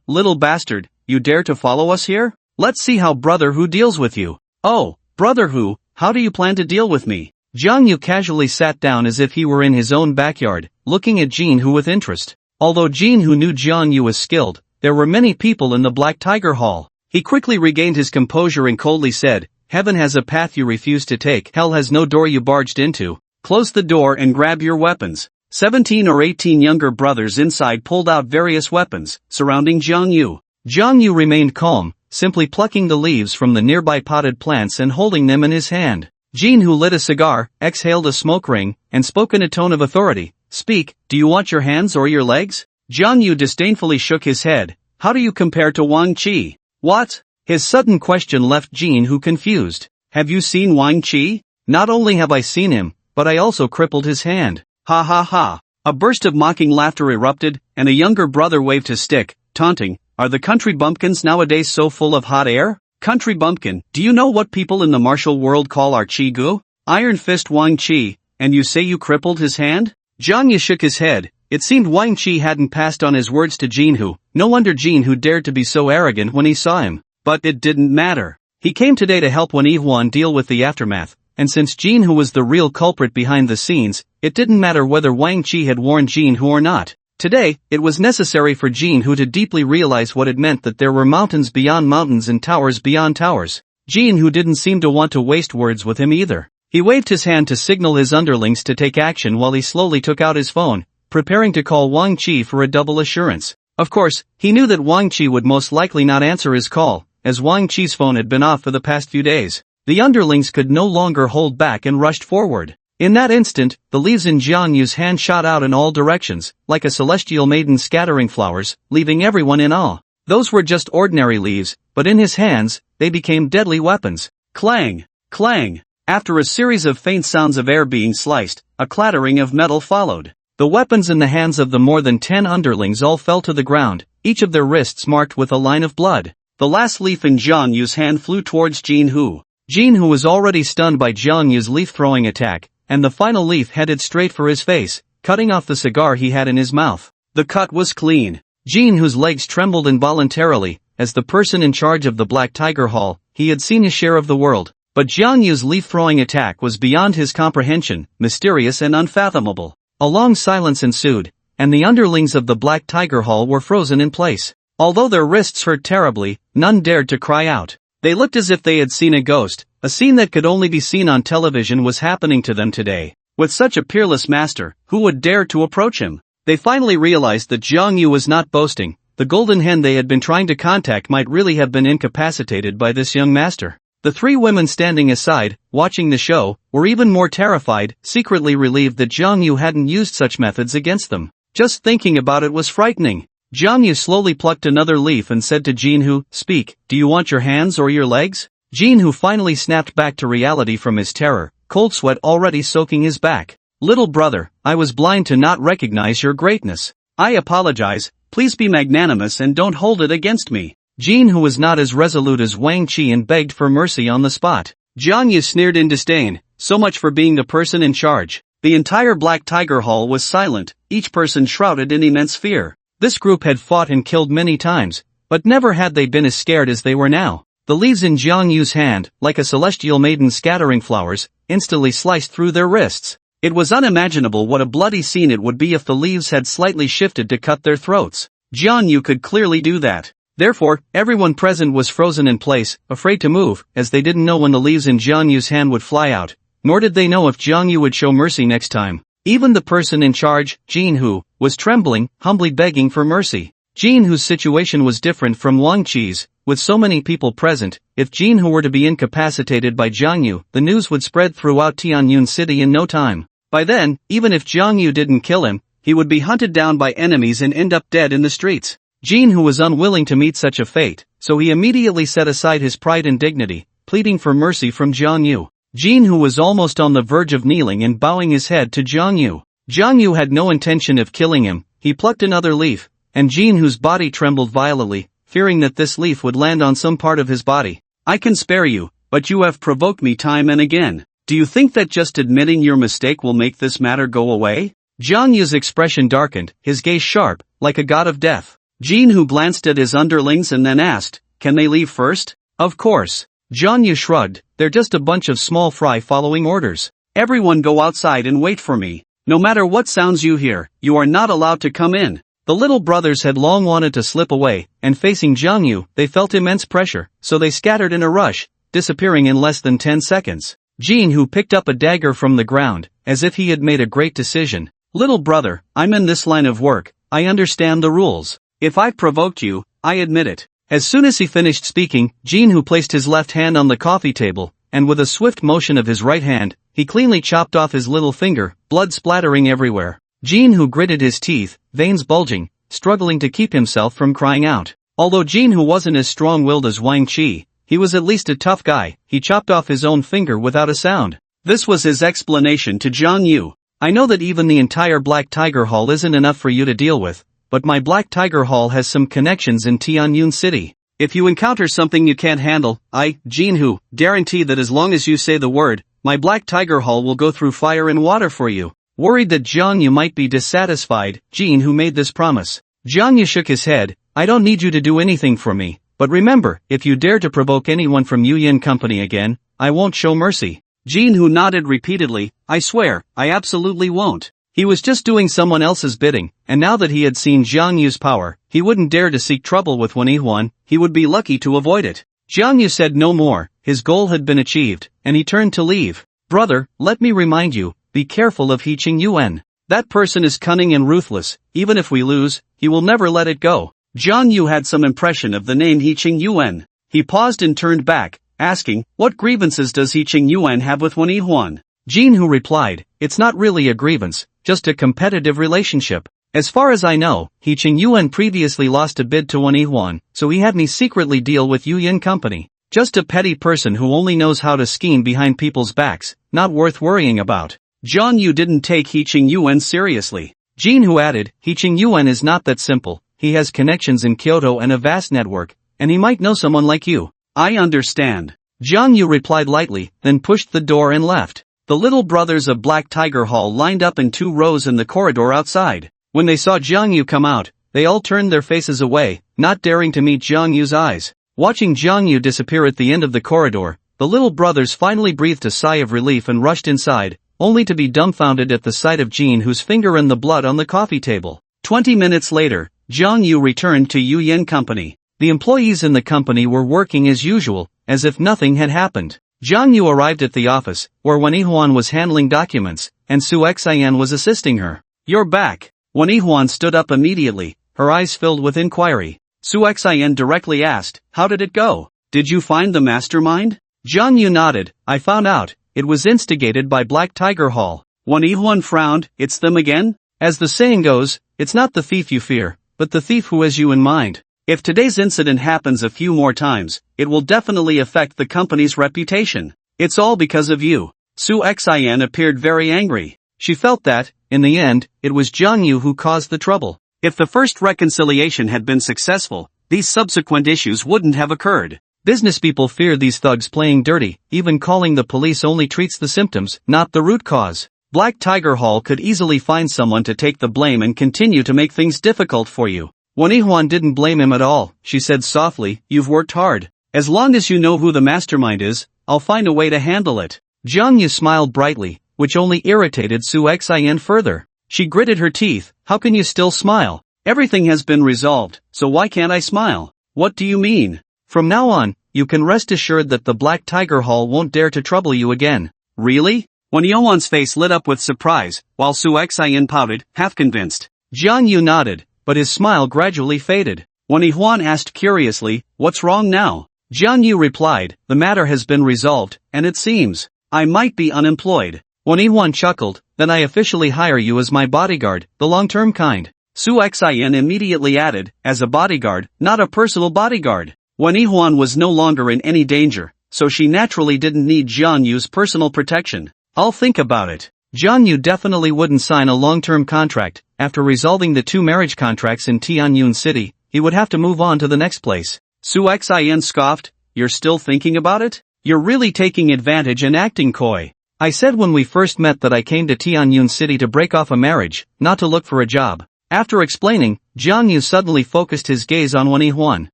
Little bastard, you dare to follow us here? Let's see how Brother Hu deals with you. Oh, Brother Hu, how do you plan to deal with me? Jiang Yu casually sat down as if he were in his own backyard, looking at Jin Hu with interest. Although Jin Hu knew Jiang Yu was skilled, there were many people in the Black Tiger Hall. He quickly regained his composure and coldly said, "Heaven has a path you refuse to take. Hell has no door you barged into. Close the door and grab your weapons." 17 or 18 younger brothers inside pulled out various weapons, surrounding Jiang Yu. Jiang Yu remained calm, simply plucking the leaves from the nearby potted plants and holding them in his hand. Jin Hu lit a cigar, exhaled a smoke ring, and spoke in a tone of authority. "Speak, do you want your hands or your legs?" Jiang Yu disdainfully shook his head. "How do you compare to Wang Qi?" "What?" His sudden question left Jin Hu confused. "Have you seen Wang Qi?" "Not only have I seen him, but I also crippled his hand." "Ha ha ha." A burst of mocking laughter erupted, and a younger brother waved his stick, taunting, "Are the country bumpkins nowadays so full of hot air? Country bumpkin, do you know what people in the martial world call our Qi Gu? Iron Fist Wang Qi, and you say you crippled his hand?" Jiang Yu shook his head. It seemed Wang Qi hadn't passed on his words to Jin Hu. No wonder Jin Hu dared to be so arrogant when he saw him. But it didn't matter. He came today to help Wuan deal with the aftermath, and since Jin Hu was the real culprit behind the scenes, it didn't matter whether Wang Qi had warned Jin Hu or not. Today, it was necessary for Jin Hu to deeply realize what it meant that there were mountains beyond mountains and towers beyond towers. Jin Hu didn't seem to want to waste words with him either. He waved his hand to signal his underlings to take action while he slowly took out his phone, preparing to call Wang Qi for a double assurance. Of course, he knew that Wang Qi would most likely not answer his call, as Wang Qi's phone had been off for the past few days. The underlings could no longer hold back and rushed forward. In that instant, the leaves in Jiang Yu's hand shot out in all directions, like a celestial maiden scattering flowers, leaving everyone in awe. Those were just ordinary leaves, but in his hands, they became deadly weapons. Clang! Clang! After a series of faint sounds of air being sliced, a clattering of metal followed. The weapons in the hands of the more than 10 underlings all fell to the ground, each of their wrists marked with a line of blood. The last leaf in Jiang Yu's hand flew towards Jin Hu. Jin Hu was already stunned by Jiang Yu's leaf-throwing attack, and the final leaf headed straight for his face, cutting off the cigar he had in his mouth. The cut was clean. Jin Hu's legs trembled involuntarily. As the person in charge of the Black Tiger Hall, he had seen his share of the world, but Jiang Yu's leaf-throwing attack was beyond his comprehension, mysterious and unfathomable. A long silence ensued, and the underlings of the Black Tiger Hall were frozen in place. Although their wrists hurt terribly, none dared to cry out. They looked as if they had seen a ghost. A scene that could only be seen on television was happening to them today. With such a peerless master, who would dare to approach him? They finally realized that Jiang Yu was not boasting. The golden hen they had been trying to contact might really have been incapacitated by this young master. The three women standing aside, watching the show, were even more terrified, secretly relieved that Jiang Yu hadn't used such methods against them. Just thinking about it was frightening. Jiang Yu slowly plucked another leaf and said to Jin Hu, "Speak, do you want your hands or your legs?" Jin Hu finally snapped back to reality from his terror, cold sweat already soaking his back. "Little brother, I was blind to not recognize your greatness. I apologize, please be magnanimous and don't hold it against me." Jin Hu was not as resolute as Wang Qi and begged for mercy on the spot. Jiang Yu sneered in disdain, "So much for being the person in charge." The entire Black Tiger Hall was silent, each person shrouded in immense fear. This group had fought and killed many times, but never had they been as scared as they were now. The leaves in Jiang Yu's hand, like a celestial maiden scattering flowers, instantly sliced through their wrists. It was unimaginable what a bloody scene it would be if the leaves had slightly shifted to cut their throats. Jiang Yu could clearly do that. Therefore, everyone present was frozen in place, afraid to move, as they didn't know when the leaves in Jiang Yu's hand would fly out, nor did they know if Jiang Yu would show mercy next time. Even the person in charge, Jin Hu, was trembling, humbly begging for mercy. Jin Hu's situation was different from Wang Qi's. With so many people present, if Jin Hu were to be incapacitated by Jiang Yu, the news would spread throughout Tianyun City in no time. By then, even if Jiang Yu didn't kill him, he would be hunted down by enemies and end up dead in the streets. Jin Hu was unwilling to meet such a fate, so he immediately set aside his pride and dignity, pleading for mercy from Jiang Yu. Jin Hu was almost on the verge of kneeling and bowing his head to Jiang Yu. Jiang Yu had no intention of killing him. He plucked another leaf, and Jin Hu's body trembled violently, fearing that this leaf would land on some part of his body. "I can spare you, but you have provoked me time and again. Do you think that just admitting your mistake will make this matter go away?" Jiang Yu's expression darkened, his gaze sharp, like a god of death. Jin Hu glanced at his underlings and then asked, "Can they leave first?" "Of course." Jiangyu shrugged, they're just a bunch of small fry following orders. Everyone go outside and wait for me. No matter what sounds you hear, you are not allowed to come in. The little brothers had long wanted to slip away, and facing Jiangyu, they felt immense pressure, so they scattered in a rush, disappearing in less than 10 seconds. Jin, who picked up a dagger from the ground, as if he had made a great decision. Little brother, I'm in this line of work, I understand the rules. If I've provoked you, I admit it. As soon as he finished speaking, Jin, who placed his left hand on the coffee table, and with a swift motion of his right hand, he cleanly chopped off his little finger, blood splattering everywhere. Jin, who gritted his teeth, veins bulging, struggling to keep himself from crying out. Although Jin, who wasn't as strong-willed as Wang Qi, he was at least a tough guy. He chopped off his own finger without a sound. This was his explanation to Zhang Yu. I know that even the entire Black Tiger Hall isn't enough for you to deal with, but my Black Tiger Hall has some connections in Tianyun City. If you encounter something you can't handle, I, Jin, guarantee that as long as you say the word, my Black Tiger Hall will go through fire and water for you. Worried that Jiang Yu might be dissatisfied, Jin made this promise. Jiang Yu shook his head, I don't need you to do anything for me, but remember, if you dare to provoke anyone from Yuyin Company again, I won't show mercy. Jin nodded repeatedly, I swear, I absolutely won't. He was just doing someone else's bidding, and now that he had seen Jiang Yu's power, he wouldn't dare to seek trouble with Huan. He would be lucky to avoid it. Jiang Yu said no more, his goal had been achieved, and he turned to leave. Brother, let me remind you, be careful of Qing Yuan. That person is cunning and ruthless, even if we lose, he will never let it go. Zhang Yu had some impression of the name Qing Yuan. He paused and turned back, asking, what grievances does Qing Yuan have with Huan? Jin replied, it's not really a grievance, just a competitive relationship. As far as I know, Qing Yuan previously lost a bid to Huan, so he had me secretly deal with Yuyin Company. Just a petty person who only knows how to scheme behind people's backs, not worth worrying about. Zhang Yu didn't take Qing Yuan seriously. Jin added, Qing Yuan is not that simple, he has connections in Kyoto and a vast network, and he might know someone like you. I understand. Zhang Yu replied lightly, then pushed the door and left. The little brothers of Black Tiger Hall lined up in 2 rows in the corridor outside. When they saw Zhang Yu come out, they all turned their faces away, not daring to meet Zhang Yu's eyes. Watching Zhang Yu disappear at the end of the corridor, the little brothers finally breathed a sigh of relief and rushed inside, only to be dumbfounded at the sight of Jin whose finger and the blood on the coffee table. 20 minutes later, Zhang Yu returned to Yuyin Company. The employees in the company were working as usual, as if nothing had happened. Zhang Yu arrived at the office, where Huan was handling documents, and Su Xian was assisting her. You're back. Huan stood up immediately, her eyes filled with inquiry. Su Xian directly asked, how did it go? Did you find the mastermind? Zhang Yu nodded, I found out. It was instigated by Black Tiger Hall. Huan frowned, it's them again? As the saying goes, it's not the thief you fear, but the thief who has you in mind. If today's incident happens a few more times, it will definitely affect the company's reputation. It's all because of you. Su Xian appeared very angry. She felt that, in the end, it was Zhang Yu who caused the trouble. If the first reconciliation had been successful, these subsequent issues wouldn't have occurred. Business people fear these thugs playing dirty, even calling the police only treats the symptoms, not the root cause. Black Tiger Hall could easily find someone to take the blame and continue to make things difficult for you. Huan didn't blame him at all, she said softly, you've worked hard. As long as you know who the mastermind is, I'll find a way to handle it. Zhang Yu smiled brightly, which only irritated Su Xian further. She gritted her teeth, how can you still smile? Everything has been resolved, so why can't I smile? What do you mean? From now on, you can rest assured that the Black Tiger Hall won't dare to trouble you again. Really? Huan's face lit up with surprise, while Su Xian pouted, half convinced. Zhang Yu nodded, but his smile gradually faded. Huan asked curiously, what's wrong now? Zhang Yu replied, the matter has been resolved, and it seems I might be unemployed. Huan chuckled, then I officially hire you as my bodyguard, the long-term kind. Su Xian immediately added, as a bodyguard, not a personal bodyguard. Huan was no longer in any danger, so she naturally didn't need Zhang Yu's personal protection. I'll think about it. Zhang Yu definitely wouldn't sign a long-term contract. After resolving the 2 marriage contracts in Tianyun City, he would have to move on to the next place. Su Xian scoffed, you're still thinking about it? You're really taking advantage and acting coy. I said when we first met that I came to Tianyun City to break off a marriage, not to look for a job. After explaining, Zhang Yu suddenly focused his gaze on Huan.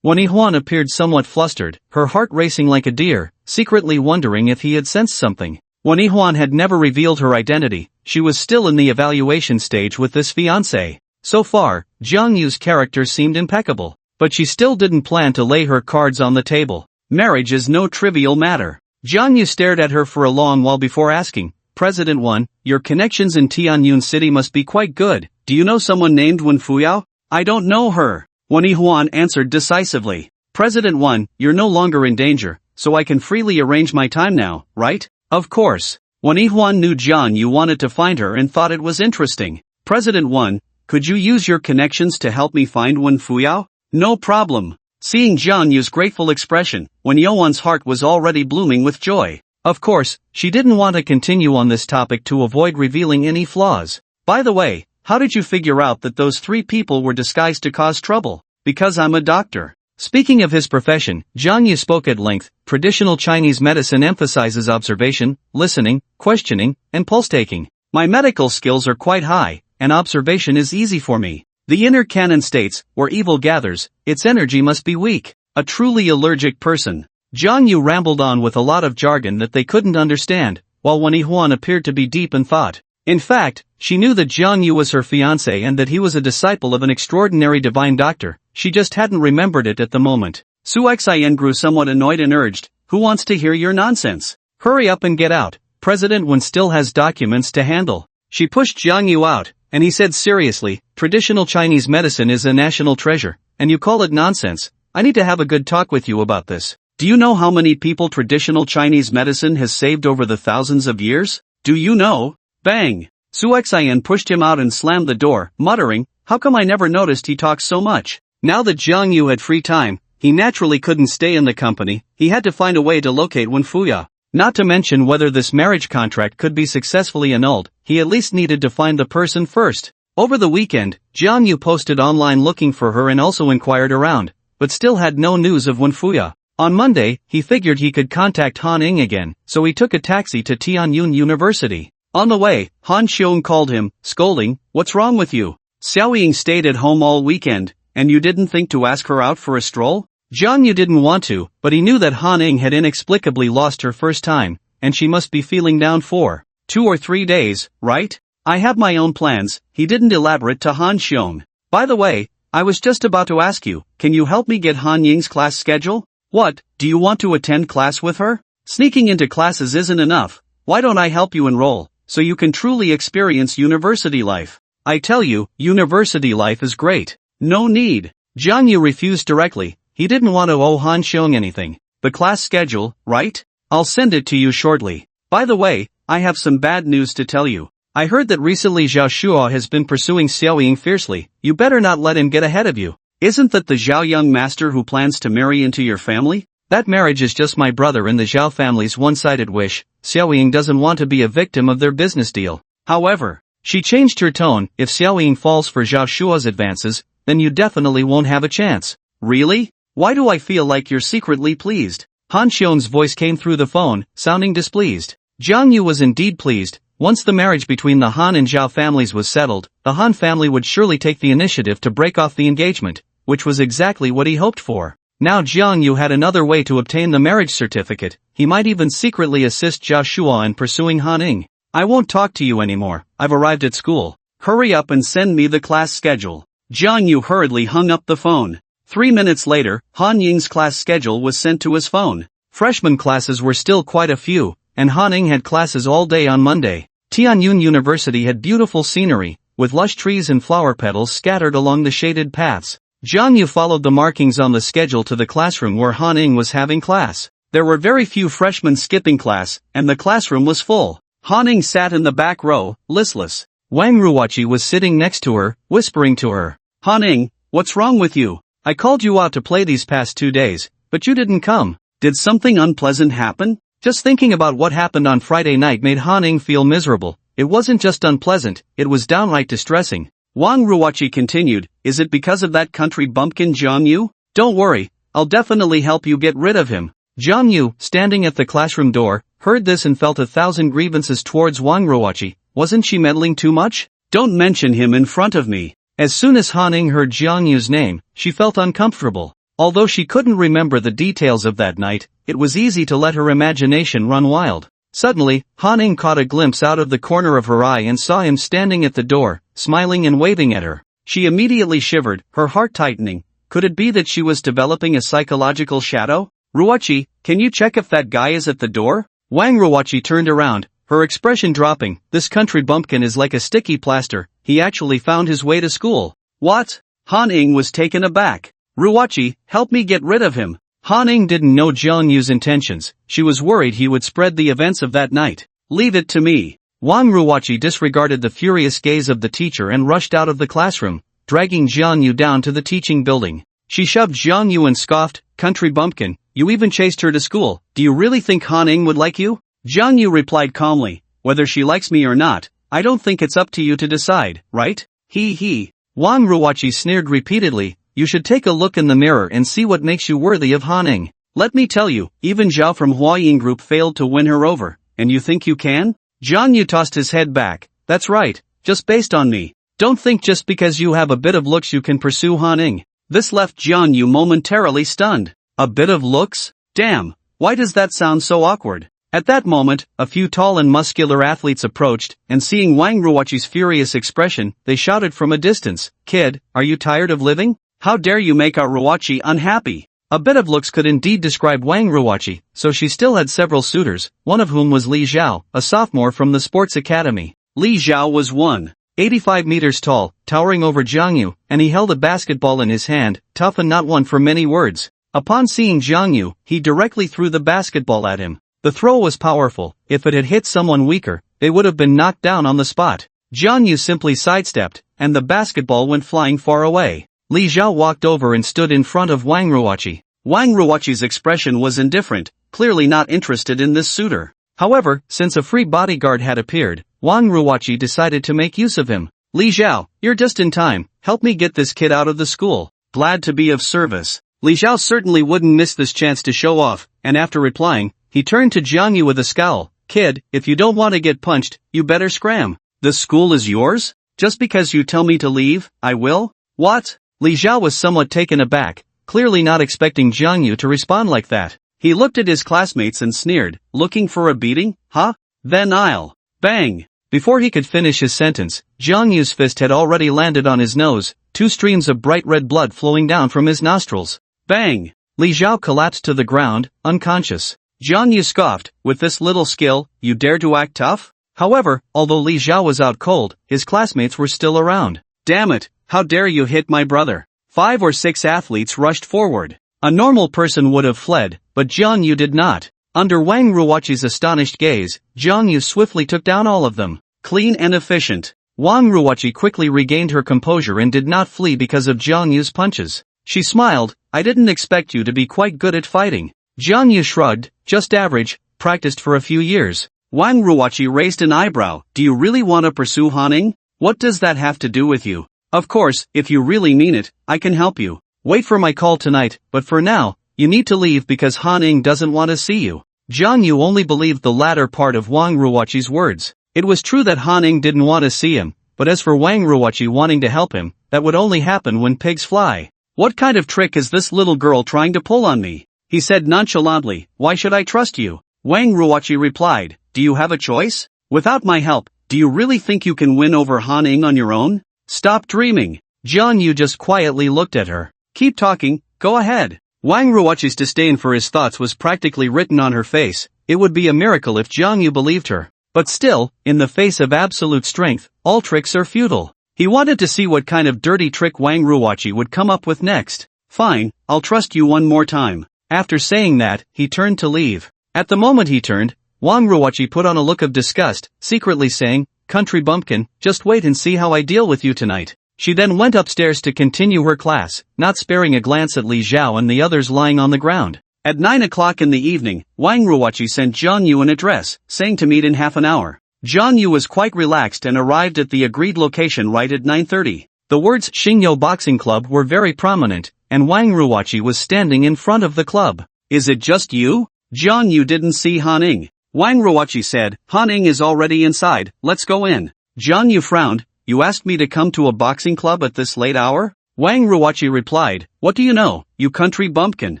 Huan appeared somewhat flustered, her heart racing like a deer, secretly wondering if he had sensed something. Huan had never revealed her identity, she was still in the evaluation stage with this fiancé. So far, Jiang Yu's character seemed impeccable, but she still didn't plan to lay her cards on the table. Marriage is no trivial matter. Jiang Yu stared at her for a long while before asking, President Wan, your connections in Tianyun City must be quite good. Do you know someone named Wen Fuyao? I don't know her. Huan answered decisively. President Wan, you're no longer in danger, so I can freely arrange my time now, right? Of course. Huan knew Jiang Yu wanted to find her and thought it was interesting. President Wan, could you use your connections to help me find Wen Fuyao? No problem. Seeing Jiang Yu's grateful expression, Huan's heart was already blooming with joy. Of course, she didn't want to continue on this topic to avoid revealing any flaws. By the way, how did you figure out that those 3 people were disguised to cause trouble? Because I'm a doctor. Speaking of his profession, Jiang Yu spoke at length. Traditional Chinese medicine emphasizes observation, listening, questioning, and pulse-taking. My medical skills are quite high, and observation is easy for me. The inner canon states, where evil gathers, its energy must be weak. A truly allergic person. Jiang Yu rambled on with a lot of jargon that they couldn't understand, while Huan appeared to be deep in thought. In fact, she knew that Jiang Yu was her fiancé and that he was a disciple of an extraordinary divine doctor, she just hadn't remembered it at the moment. Su Xian grew somewhat annoyed and urged, who wants to hear your nonsense? Hurry up and get out, President Wen still has documents to handle. She pushed Jiang Yu out, and he said seriously, traditional Chinese medicine is a national treasure, and you call it nonsense. I need to have a good talk with you about this. Do you know how many people traditional Chinese medicine has saved over the thousands of years? Do you know? Bang! Su Xian pushed him out and slammed the door, muttering, how come I never noticed he talks so much? Now that Jiang Yu had free time, he naturally couldn't stay in the company, he had to find a way to locate Wen Fuyao. Not to mention whether this marriage contract could be successfully annulled, he at least needed to find the person first. Over the weekend, Jiang Yu posted online looking for her and also inquired around, but still had no news of Wen Fuyao. On Monday, he figured he could contact Han Ing again, so he took a taxi to Tianyun University. On the way, Han Xiong called him, scolding, what's wrong with you? Xiao Ying stayed at home all weekend, and you didn't think to ask her out for a stroll? Jiang Yu didn't want to, but he knew that Han Ing had inexplicably lost her first time, and she must be feeling down for 2 or 3 days, right? I have my own plans, he didn't elaborate to Han Xiong. By the way, I was just about to ask you, can you help me get Han Ying's class schedule? What, do you want to attend class with her? Sneaking into classes isn't enough, why don't I help you enroll, so you can truly experience university life? I tell you, university life is great. No need. Jiang Yu refused directly, he didn't want to owe Han Xiong anything. The class schedule, right? I'll send it to you shortly. By the way, I have some bad news to tell you. I heard that recently Zhao Shuo has been pursuing Xiao Ying fiercely, you better not let him get ahead of you. Isn't that the Zhao young master who plans to marry into your family? That marriage is just my brother and the Zhao family's one-sided wish. Xiao Ying doesn't want to be a victim of their business deal. However, she changed her tone, if Xiao Ying falls for Zhao Shuo's advances, then you definitely won't have a chance. Really? Why do I feel like you're secretly pleased? Han Xiong's voice came through the phone, sounding displeased. Jiang Yu was indeed pleased. Once the marriage between the Han and Zhao families was settled, the Han family would surely take the initiative to break off the engagement, which was exactly what he hoped for. Now Jiang Yu had another way to obtain the marriage certificate, he might even secretly assist Zhao Shuo in pursuing Han Ing. I won't talk to you anymore, I've arrived at school. Hurry up and send me the class schedule. Jiang Yu hurriedly hung up the phone. 3 minutes later, Han Ying's class schedule was sent to his phone. Freshman classes were still quite a few, and Han Ing had classes all day on Monday. Tianyun University had beautiful scenery, with lush trees and flower petals scattered along the shaded paths. Jiang Yu followed the markings on the schedule to the classroom where Han Ing was having class. There were very few freshmen skipping class, and the classroom was full. Han Ing sat in the back row, listless. Wang Ruoqi was sitting next to her, whispering to her. Han Ing, what's wrong with you? I called you out to play these past 2 days, but you didn't come. Did something unpleasant happen? Just thinking about what happened on Friday night made Han Ing feel miserable. It wasn't just unpleasant, it was downright distressing. Wang Ruoqi continued, is it because of that country bumpkin Jiang Yu? Don't worry, I'll definitely help you get rid of him. Jiang Yu, standing at the classroom door, heard this and felt 1,000 grievances towards Wang Ruoqi. Wasn't she meddling too much? Don't mention him in front of me. As soon as Han Ing heard Jiang Yu's name, she felt uncomfortable. Although she couldn't remember the details of that night, it was easy to let her imagination run wild. Suddenly, Han Ing caught a glimpse out of the corner of her eye and saw him standing at the door, smiling and waving at her. She immediately shivered, her heart tightening. Could it be that she was developing a psychological shadow? Ruochi, can you check if that guy is at the door? Wang Ruochi turned around, her expression dropping. This country bumpkin is like a sticky plaster, he actually found his way to school. What? Han Ing was taken aback. Ruochi, help me get rid of him. Han Ing didn't know Jiang Yu's intentions, she was worried he would spread the events of that night. Leave it to me. Wang Ruochi disregarded the furious gaze of the teacher and rushed out of the classroom, dragging Jiang Yu down to the teaching building. She shoved Jiang Yu and scoffed, country bumpkin, you even chased her to school, do you really think Han Ing would like you? Jiang Yu replied calmly, whether she likes me or not, I don't think it's up to you to decide, right? He. Wang Ruochi sneered repeatedly, you should take a look in the mirror and see what makes you worthy of Han Ing. Let me tell you, even Zhao from Huaying Group failed to win her over, and you think you can? Jiang Yu tossed his head back, that's right, just based on me. Don't think just because you have a bit of looks you can pursue Han Ing. This left Jiang Yu momentarily stunned. A bit of looks? Damn, why does that sound so awkward? At that moment, a few tall and muscular athletes approached, and seeing Wang Ruochi's furious expression, they shouted from a distance, Kid, are you tired of living? How dare you make our Ruochi unhappy? A bit of looks could indeed describe Wang Ruochi, so she still had several suitors, one of whom was Li Zhao, a sophomore from the sports academy. Li Zhao was 185 meters tall, towering over Jiang Yu, and he held a basketball in his hand, tough and not one for many words. Upon seeing Jiang Yu, he directly threw the basketball at him. The throw was powerful, if it had hit someone weaker, they would have been knocked down on the spot. Jiang Yu simply sidestepped, and the basketball went flying far away. Li Zhao walked over and stood in front of Wang Ruochi. Wang Ruochi's expression was indifferent, clearly not interested in this suitor. However, since a free bodyguard had appeared, Wang Ruochi decided to make use of him. Li Zhao, you're just in time, help me get this kid out of the school. Glad to be of service. Li Zhao certainly wouldn't miss this chance to show off, and after replying, he turned to Jiang Yu with a scowl. Kid, if you don't want to get punched, you better scram. The school is yours? Just because you tell me to leave, I will? What? Li Zhao was somewhat taken aback, clearly not expecting Jiang Yu to respond like that. He looked at his classmates and sneered, looking for a beating, huh? Then I'll. Bang! Before he could finish his sentence, Jiang Yu's fist had already landed on his nose, 2 streams of bright red blood flowing down from his nostrils. Bang! Li Zhao collapsed to the ground, unconscious. Jiang Yu scoffed, with this little skill, you dare to act tough? However, although Li Zhao was out cold, his classmates were still around. Damn it, how dare you hit my brother? 5 or 6 athletes rushed forward. A normal person would have fled, but Jiang Yu did not. Under Wang Ruochi's astonished gaze, Jiang Yu swiftly took down all of them. Clean and efficient. Wang Ruochi quickly regained her composure and did not flee because of Jiang Yu's punches. She smiled, I didn't expect you to be quite good at fighting. Jiang Yu shrugged, just average, practiced for a few years. Wang Ruochi raised an eyebrow, do you really want to pursue Han Ing? What does that have to do with you? Of course, if you really mean it, I can help you. Wait for my call tonight, but for now, you need to leave because Han Ing doesn't want to see you. Jiang Yu only believed the latter part of Wang Ruochi's words. It was true that Han Ing didn't want to see him, but as for Wang Ruochi wanting to help him, that would only happen when pigs fly. What kind of trick is this little girl trying to pull on me? He said nonchalantly, why should I trust you? Wang Ruochi replied, do you have a choice? Without my help, do you really think you can win over Han Ing on your own? Stop dreaming. Jiang Yu just quietly looked at her. Keep talking, go ahead. Wang Ruochi's disdain for his thoughts was practically written on her face. It would be a miracle if Jiang Yu believed her. But still, in the face of absolute strength, all tricks are futile. He wanted to see what kind of dirty trick Wang Ruochi would come up with next. Fine, I'll trust you one more time. After saying that, he turned to leave. At the moment he turned, Wang Ruochi put on a look of disgust, secretly saying, country bumpkin, just wait and see how I deal with you tonight. She then went upstairs to continue her class, not sparing a glance at Li Zhao and the others lying on the ground. At 9 o'clock in the evening, Wang Ruochi sent Jiang Yu an address, saying to meet in half an hour. Jiang Yu was quite relaxed and arrived at the agreed location right at 9:30. The words Xingyo Boxing Club were very prominent, and Wang Ruochi was standing in front of the club. Is it just you? Jiang Yu didn't see Han Ing. Wang Ruochi said, Han Ing is already inside, let's go in. Jiang Yu frowned, you asked me to come to a boxing club at this late hour? Wang Ruoqi replied, "What do you know, you country bumpkin?"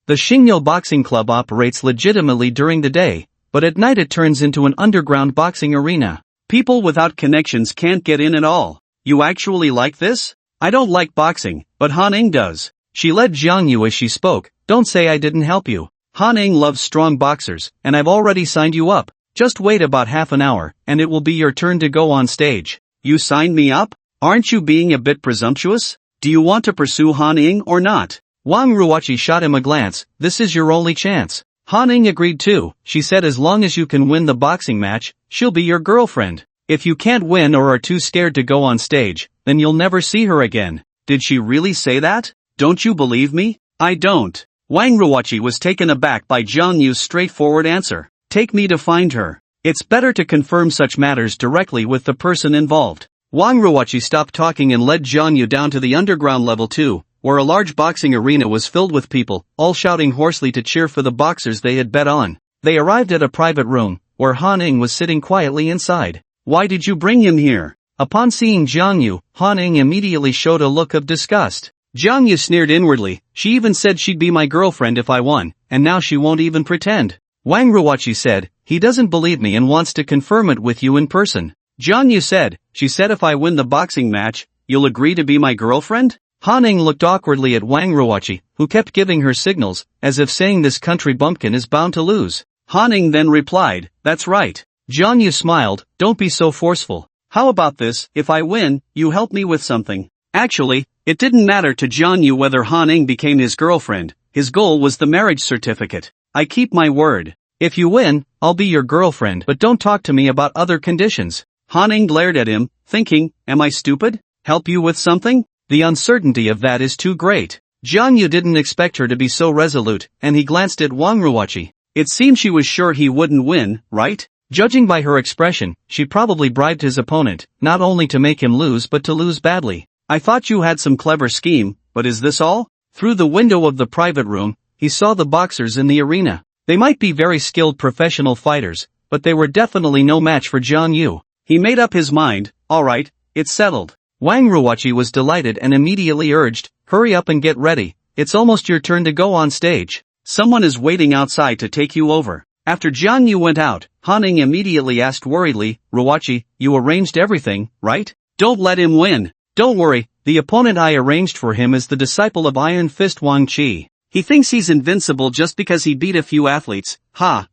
The Xingyo Boxing Club operates legitimately during the day, but at night it turns into an underground boxing arena. People without connections can't get in at all. You actually like this? I don't like boxing, but Han Ing does. She led Jiang Yu as she spoke. Don't say I didn't help you. Han Ing loves strong boxers, and I've already signed you up. Just wait about half an hour, and it will be your turn to go on stage. You signed me up? Aren't you being a bit presumptuous? Do you want to pursue Han Ing or not? Wang Ruoqi shot him a glance. This is your only chance. Han Ing agreed too. She said as long as you can win the boxing match, she'll be your girlfriend. If you can't win or are too scared to go on stage, then you'll never see her again. Did she really say that? Don't you believe me? I don't. Wang Ruoqi was taken aback by Jiang Yu's straightforward answer. Take me to find her. It's better to confirm such matters directly with the person involved. Wang Ruoqi stopped talking and led Jiang Yu down to the underground level 2, where a large boxing arena was filled with people, all shouting hoarsely to cheer for the boxers they had bet on. They arrived at a private room, where Han Ing was sitting quietly inside. Why did you bring him here? Upon seeing Jiang Yu, Han Ing immediately showed a look of disgust. Jiang Yu sneered inwardly. She even said she'd be my girlfriend if I won, and now she won't even pretend. Wang Ruoqi said, he doesn't believe me and wants to confirm it with you in person. Jiang Yu said, she said if I win the boxing match, you'll agree to be my girlfriend? Han Ing looked awkwardly at Wang Ruoqi, who kept giving her signals, as if saying this country bumpkin is bound to lose. Han Ing then replied, that's right. Jiang Yu smiled, don't be so forceful. How about this, if I win, you help me with something. Actually, it didn't matter to Jiang Yu whether Han Ing became his girlfriend, his goal was the marriage certificate. I keep my word. If you win, I'll be your girlfriend, but don't talk to me about other conditions. Han Ing glared at him, thinking, am I stupid? Help you with something? The uncertainty of that is too great. Jiang Yu didn't expect her to be so resolute, and he glanced at Wang Ruoqi. It seemed she was sure he wouldn't win, right? Judging by her expression, she probably bribed his opponent, not only to make him lose but to lose badly. I thought you had some clever scheme, but is this all? Through the window of the private room, he saw the boxers in the arena. They might be very skilled professional fighters, but they were definitely no match for Jiang Yu. He made up his mind, alright, it's settled. Wang Ruoqi was delighted and immediately urged, hurry up and get ready, it's almost your turn to go on stage. Someone is waiting outside to take you over. After Jiang Yu went out, Han Ing immediately asked worriedly, Ruoqi, you arranged everything, right? Don't let him win. Don't worry, the opponent I arranged for him is the disciple of Iron Fist Wang Qi. He thinks he's invincible just because he beat a few athletes.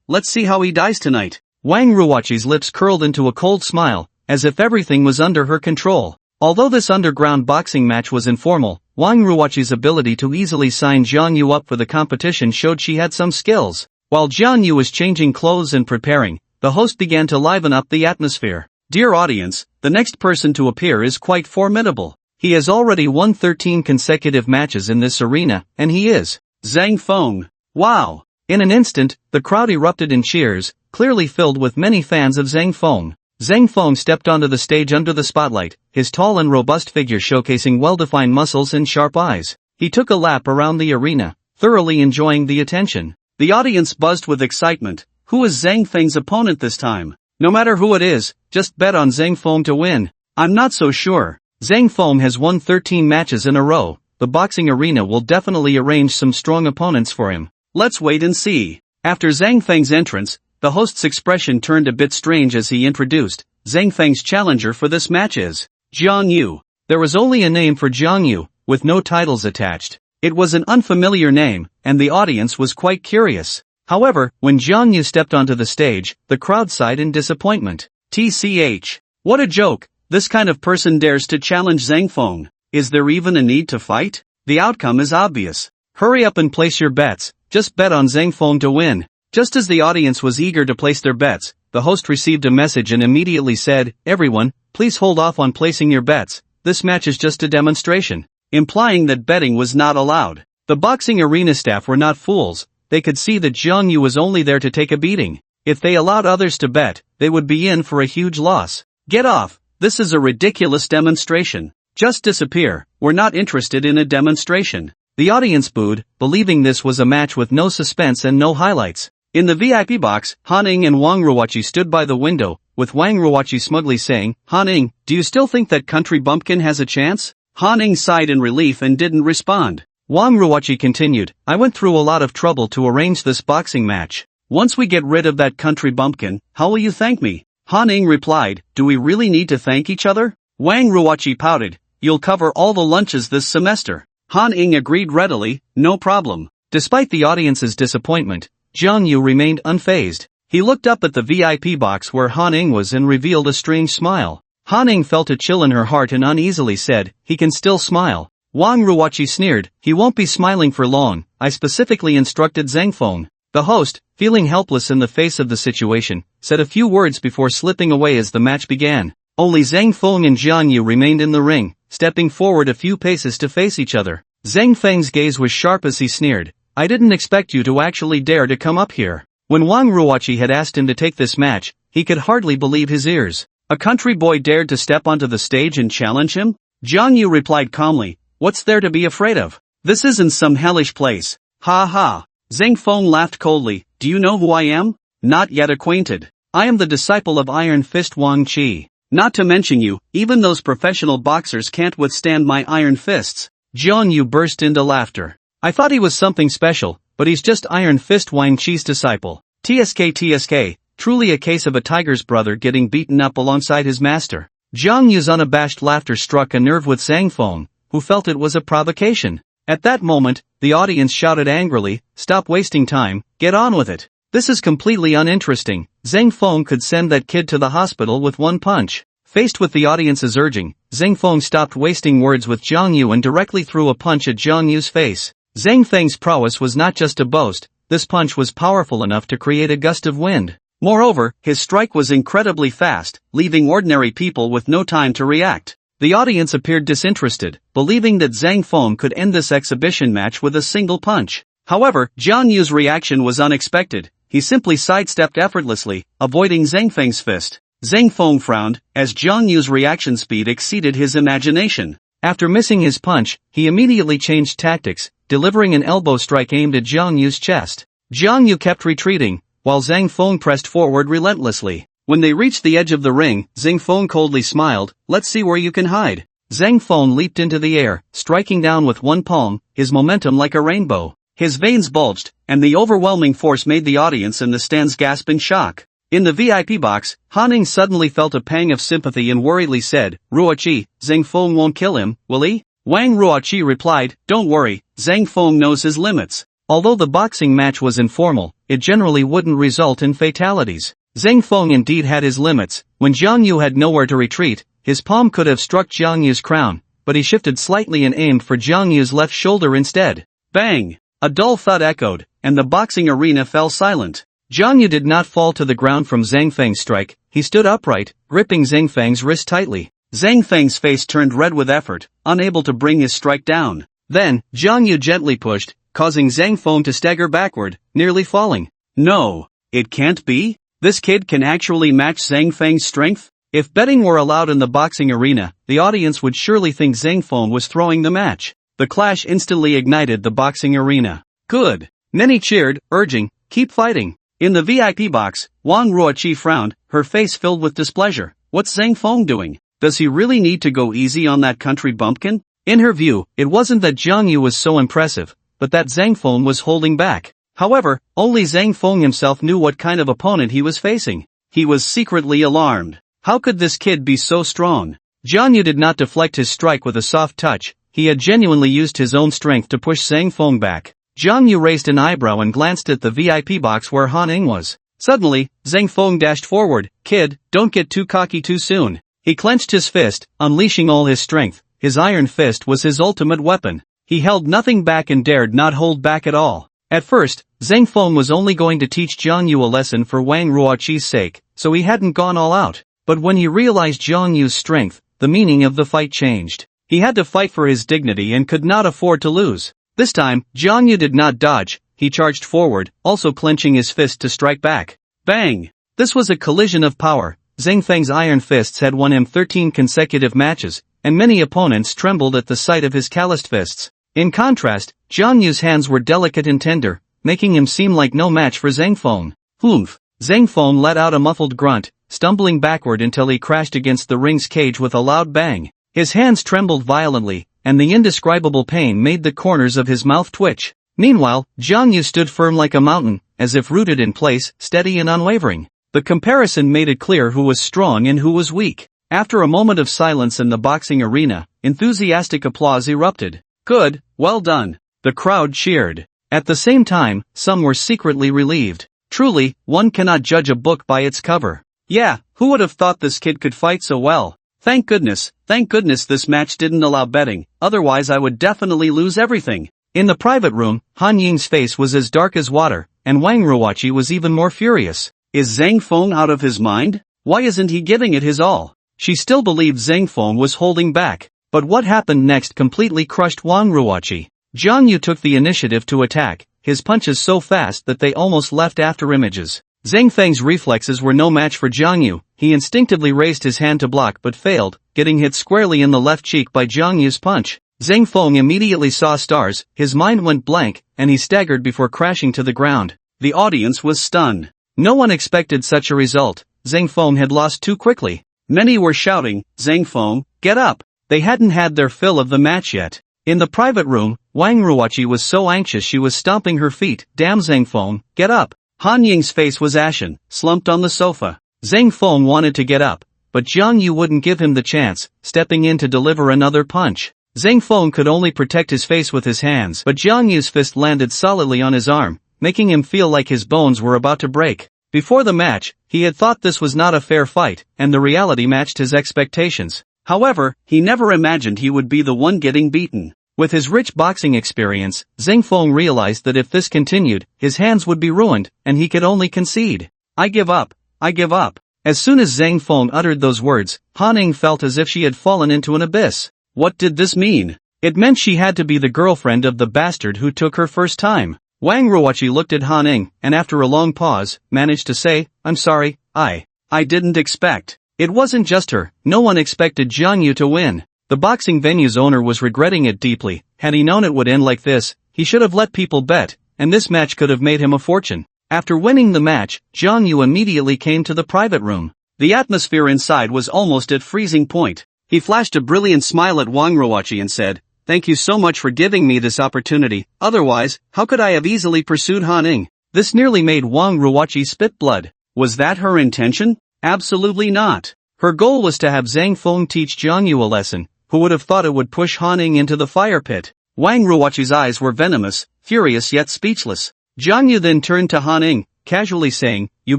Let's see how he dies tonight. Wang Ruoqi's lips curled into a cold smile, as if everything was under her control. Although this underground boxing match was informal, Wang Ruoqi's ability to easily sign Jiang Yu up for the competition showed she had some skills. While Jiang Yu was changing clothes and preparing, the host began to liven up the atmosphere. Dear audience, the next person to appear is quite formidable. He has already won 13 consecutive matches in this arena, and he is Zhang Feng. Wow! In an instant, the crowd erupted in cheers, clearly filled with many fans of Zhang Feng. Zhang Feng stepped onto the stage under the spotlight, his tall and robust figure showcasing well-defined muscles and sharp eyes. He took a lap around the arena, thoroughly enjoying the attention. The audience buzzed with excitement. Who is Zhang Feng's opponent this time? No matter who it is, just bet on Zhang Feng to win. I'm not so sure. Zhang Feng has won 13 matches in a row. The boxing arena will definitely arrange some strong opponents for him. Let's wait and see. After Zhang Feng's entrance, the host's expression turned a bit strange as he introduced, Zhang Feng's challenger for this match is Jiang Yu. There was only a name for Jiang Yu, with no titles attached. It was an unfamiliar name, and the audience was quite curious. However, when Jiang Yu stepped onto the stage, the crowd sighed in disappointment. TCH. What a joke, this kind of person dares to challenge Zhang Feng. Is there even a need to fight? The outcome is obvious. Hurry up and place your bets, just bet on Zhang Feng to win. Just as the audience was eager to place their bets, the host received a message and immediately said, everyone, please hold off on placing your bets, this match is just a demonstration, implying that betting was not allowed. The boxing arena staff were not fools, they could see that Jiang Yu was only there to take a beating. If they allowed others to bet, they would be in for a huge loss. Get off, this is a ridiculous demonstration. Just disappear, we're not interested in a demonstration. The audience booed, believing this was a match with no suspense and no highlights. In the VIP box, Han Ing and Wang Ruoqi stood by the window, with Wang Ruoqi smugly saying, Han Ing, do you still think that country bumpkin has a chance? Han Ing sighed in relief and didn't respond. Wang Ruoqi continued, I went through a lot of trouble to arrange this boxing match. Once we get rid of that country bumpkin, how will you thank me? Han Ing replied, do we really need to thank each other? Wang Ruoqi pouted, you'll cover all the lunches this semester. Han Ing agreed readily, no problem. Despite the audience's disappointment, Jiang Yu remained unfazed. He looked up at the VIP box where Han Ing was and revealed a strange smile. Han Ing felt a chill in her heart and uneasily said, he can still smile. Wang Ruoqi sneered, he won't be smiling for long, I specifically instructed Zhang Feng. The host, feeling helpless in the face of the situation, said a few words before slipping away as the match began. Only Zhang Feng and Jiang Yu remained in the ring, stepping forward a few paces to face each other. Zhang Feng's gaze was sharp as he sneered, I didn't expect you to actually dare to come up here. When Wang Ruoqi had asked him to take this match, he could hardly believe his ears. A country boy dared to step onto the stage and challenge him? Jiang Yu replied calmly, what's there to be afraid of? This isn't some hellish place. Ha ha. Zhang Feng laughed coldly, do you know who I am? Not yet acquainted. I am the disciple of Iron Fist Wang Qi. Not to mention you, even those professional boxers can't withstand my iron fists. Jiang Yu burst into laughter. I thought he was something special, but he's just Iron Fist Wang Qi's disciple. TSK, truly a case of a tiger's brother getting beaten up alongside his master. Jiang Yu's unabashed laughter struck a nerve with Zhang Feng, who felt it was a provocation. At that moment, the audience shouted angrily, stop wasting time, get on with it. This is completely uninteresting. Zhang Feng could send that kid to the hospital with one punch. Faced with the audience's urging, Zhang Feng stopped wasting words with Jiang Yu and directly threw a punch at Jiang Yu's face. Zhang Feng's prowess was not just a boast, this punch was powerful enough to create a gust of wind. Moreover, his strike was incredibly fast, leaving ordinary people with no time to react. The audience appeared disinterested, believing that Zhang Feng could end this exhibition match with a single punch. However, Jiang Yu's reaction was unexpected. He simply sidestepped effortlessly, avoiding Zhang Feng's fist. Zhang Feng frowned, as Jiang Yu's reaction speed exceeded his imagination. After missing his punch, he immediately changed tactics, delivering an elbow strike aimed at Jiang Yu's chest. Jiang Yu kept retreating, while Zhang Feng pressed forward relentlessly. When they reached the edge of the ring, Zhang Feng coldly smiled, let's see where you can hide. Zhang Feng leaped into the air, striking down with one palm, his momentum like a rainbow. His veins bulged, and the overwhelming force made the audience in the stands gasp in shock. In the VIP box, Han Ing suddenly felt a pang of sympathy and worriedly said, Ruoqi, Zhang Feng won't kill him, will he? Wang Ruoqi replied, don't worry, Zhang Feng knows his limits. Although the boxing match was informal, it generally wouldn't result in fatalities. Zhang Feng indeed had his limits. When Jiang Yu had nowhere to retreat, his palm could have struck Jiang Yu's crown, but he shifted slightly and aimed for Jiang Yu's left shoulder instead. Bang! A dull thud echoed, and the boxing arena fell silent. Jiang Yu did not fall to the ground from Zhang Feng's strike, he stood upright, gripping Zhang Feng's wrist tightly. Zhang Feng's face turned red with effort, unable to bring his strike down. Then, Jiang Yu gently pushed, causing Zhang Feng to stagger backward, nearly falling. No, it can't be? This kid can actually match Zhang Feng's strength? If betting were allowed in the boxing arena, the audience would surely think Zhang Feng was throwing the match. The clash instantly ignited the boxing arena. Good. Many cheered, urging, keep fighting. In the VIP box, Wang Ruoqi frowned, her face filled with displeasure. What's Zhang Feng doing? Does he really need to go easy on that country bumpkin? In her view, it wasn't that Jiang Yu was so impressive, but that Zhang Feng was holding back. However, only Zhang Feng himself knew what kind of opponent he was facing. He was secretly alarmed. How could this kid be so strong? Jiang Yu did not deflect his strike with a soft touch, he had genuinely used his own strength to push Zhang Feng back. Jiang Yu raised an eyebrow and glanced at the VIP box where Han Ing was. Suddenly, Zhang Feng dashed forward. Kid, don't get too cocky too soon. He clenched his fist, unleashing all his strength. His iron fist was his ultimate weapon. He held nothing back and dared not hold back at all. At first, Zhang Feng was only going to teach Jiang Yu a lesson for Wang Ruoqi's sake, so he hadn't gone all out. But when he realized Jiang Yu's strength, the meaning of the fight changed. He had to fight for his dignity and could not afford to lose. This time, Jiang Yu did not dodge, he charged forward, also clenching his fist to strike back. Bang! This was a collision of power. Zhang Feng's iron fists had won him 13 consecutive matches, and many opponents trembled at the sight of his calloused fists. In contrast, Jiang Yu's hands were delicate and tender, making him seem like no match for Zhang Feng. Oomph! Zhang Feng let out a muffled grunt, stumbling backward until he crashed against the ring's cage with a loud bang. His hands trembled violently, and the indescribable pain made the corners of his mouth twitch. Meanwhile, Jang Yu stood firm like a mountain, as if rooted in place, steady and unwavering. The comparison made it clear who was strong and who was weak. After a moment of silence in the boxing arena, enthusiastic applause erupted. Good, well done. The crowd cheered. At the same time, some were secretly relieved. Truly, one cannot judge a book by its cover. Yeah, who would have thought this kid could fight so well? Thank goodness this match didn't allow betting, otherwise I would definitely lose everything. In the private room, Han Ying's face was as dark as water, and Wang Ruoqi was even more furious. Is Zhang Feng out of his mind? Why isn't he giving it his all? She still believed Zhang Feng was holding back. But what happened next completely crushed Wang Ruoqi. Jang Yu took the initiative to attack, his punches so fast that they almost left after images. Zhang Feng's reflexes were no match for Jang Yu. He instinctively raised his hand to block but failed, getting hit squarely in the left cheek by Jang Yu's punch. Zhang Feng immediately saw stars, his mind went blank, and he staggered before crashing to the ground. The audience was stunned. No one expected such a result. Zhang Feng had lost too quickly. Many were shouting, "Zhang Feng, get up!" They hadn't had their fill of the match yet. In the private room, Wang Ruoqi was so anxious she was stomping her feet. Damn Zhang Feng, get up! Han Ying's face was ashen, slumped on the sofa. Zhang Feng wanted to get up, but Jang Yu wouldn't give him the chance, stepping in to deliver another punch. Zhang Feng could only protect his face with his hands, but Jang Yu's fist landed solidly on his arm, making him feel like his bones were about to break. Before the match, he had thought this was not a fair fight, and the reality matched his expectations. However, he never imagined he would be the one getting beaten. With his rich boxing experience, Zhang Feng realized that if this continued, his hands would be ruined, and he could only concede. I give up. I give up. As soon as Zhang Feng uttered those words, Han Ying felt as if she had fallen into an abyss. What did this mean? It meant she had to be the girlfriend of the bastard who took her first time. Wang Ruoqi looked at Han Ying, and after a long pause, managed to say, I'm sorry, I didn't expect. It wasn't just her, no one expected Jang Yu to win. The boxing venue's owner was regretting it deeply. Had he known it would end like this, he should have let people bet, and this match could have made him a fortune. After winning the match, Jang Yu immediately came to the private room. The atmosphere inside was almost at freezing point. He flashed a brilliant smile at Wang Ruoqi and said, Thank you so much for giving me this opportunity, otherwise, how could I have easily pursued Han Ying? This nearly made Wang Ruoqi spit blood. Was that her intention? Absolutely not. Her goal was to have Zhang Feng teach Jang Yu a lesson. Who would have thought it would push Han Ying into the fire pit? Wang Ruoqi's eyes were venomous, furious yet speechless. Jang Yu then turned to Han Ying, casually saying, You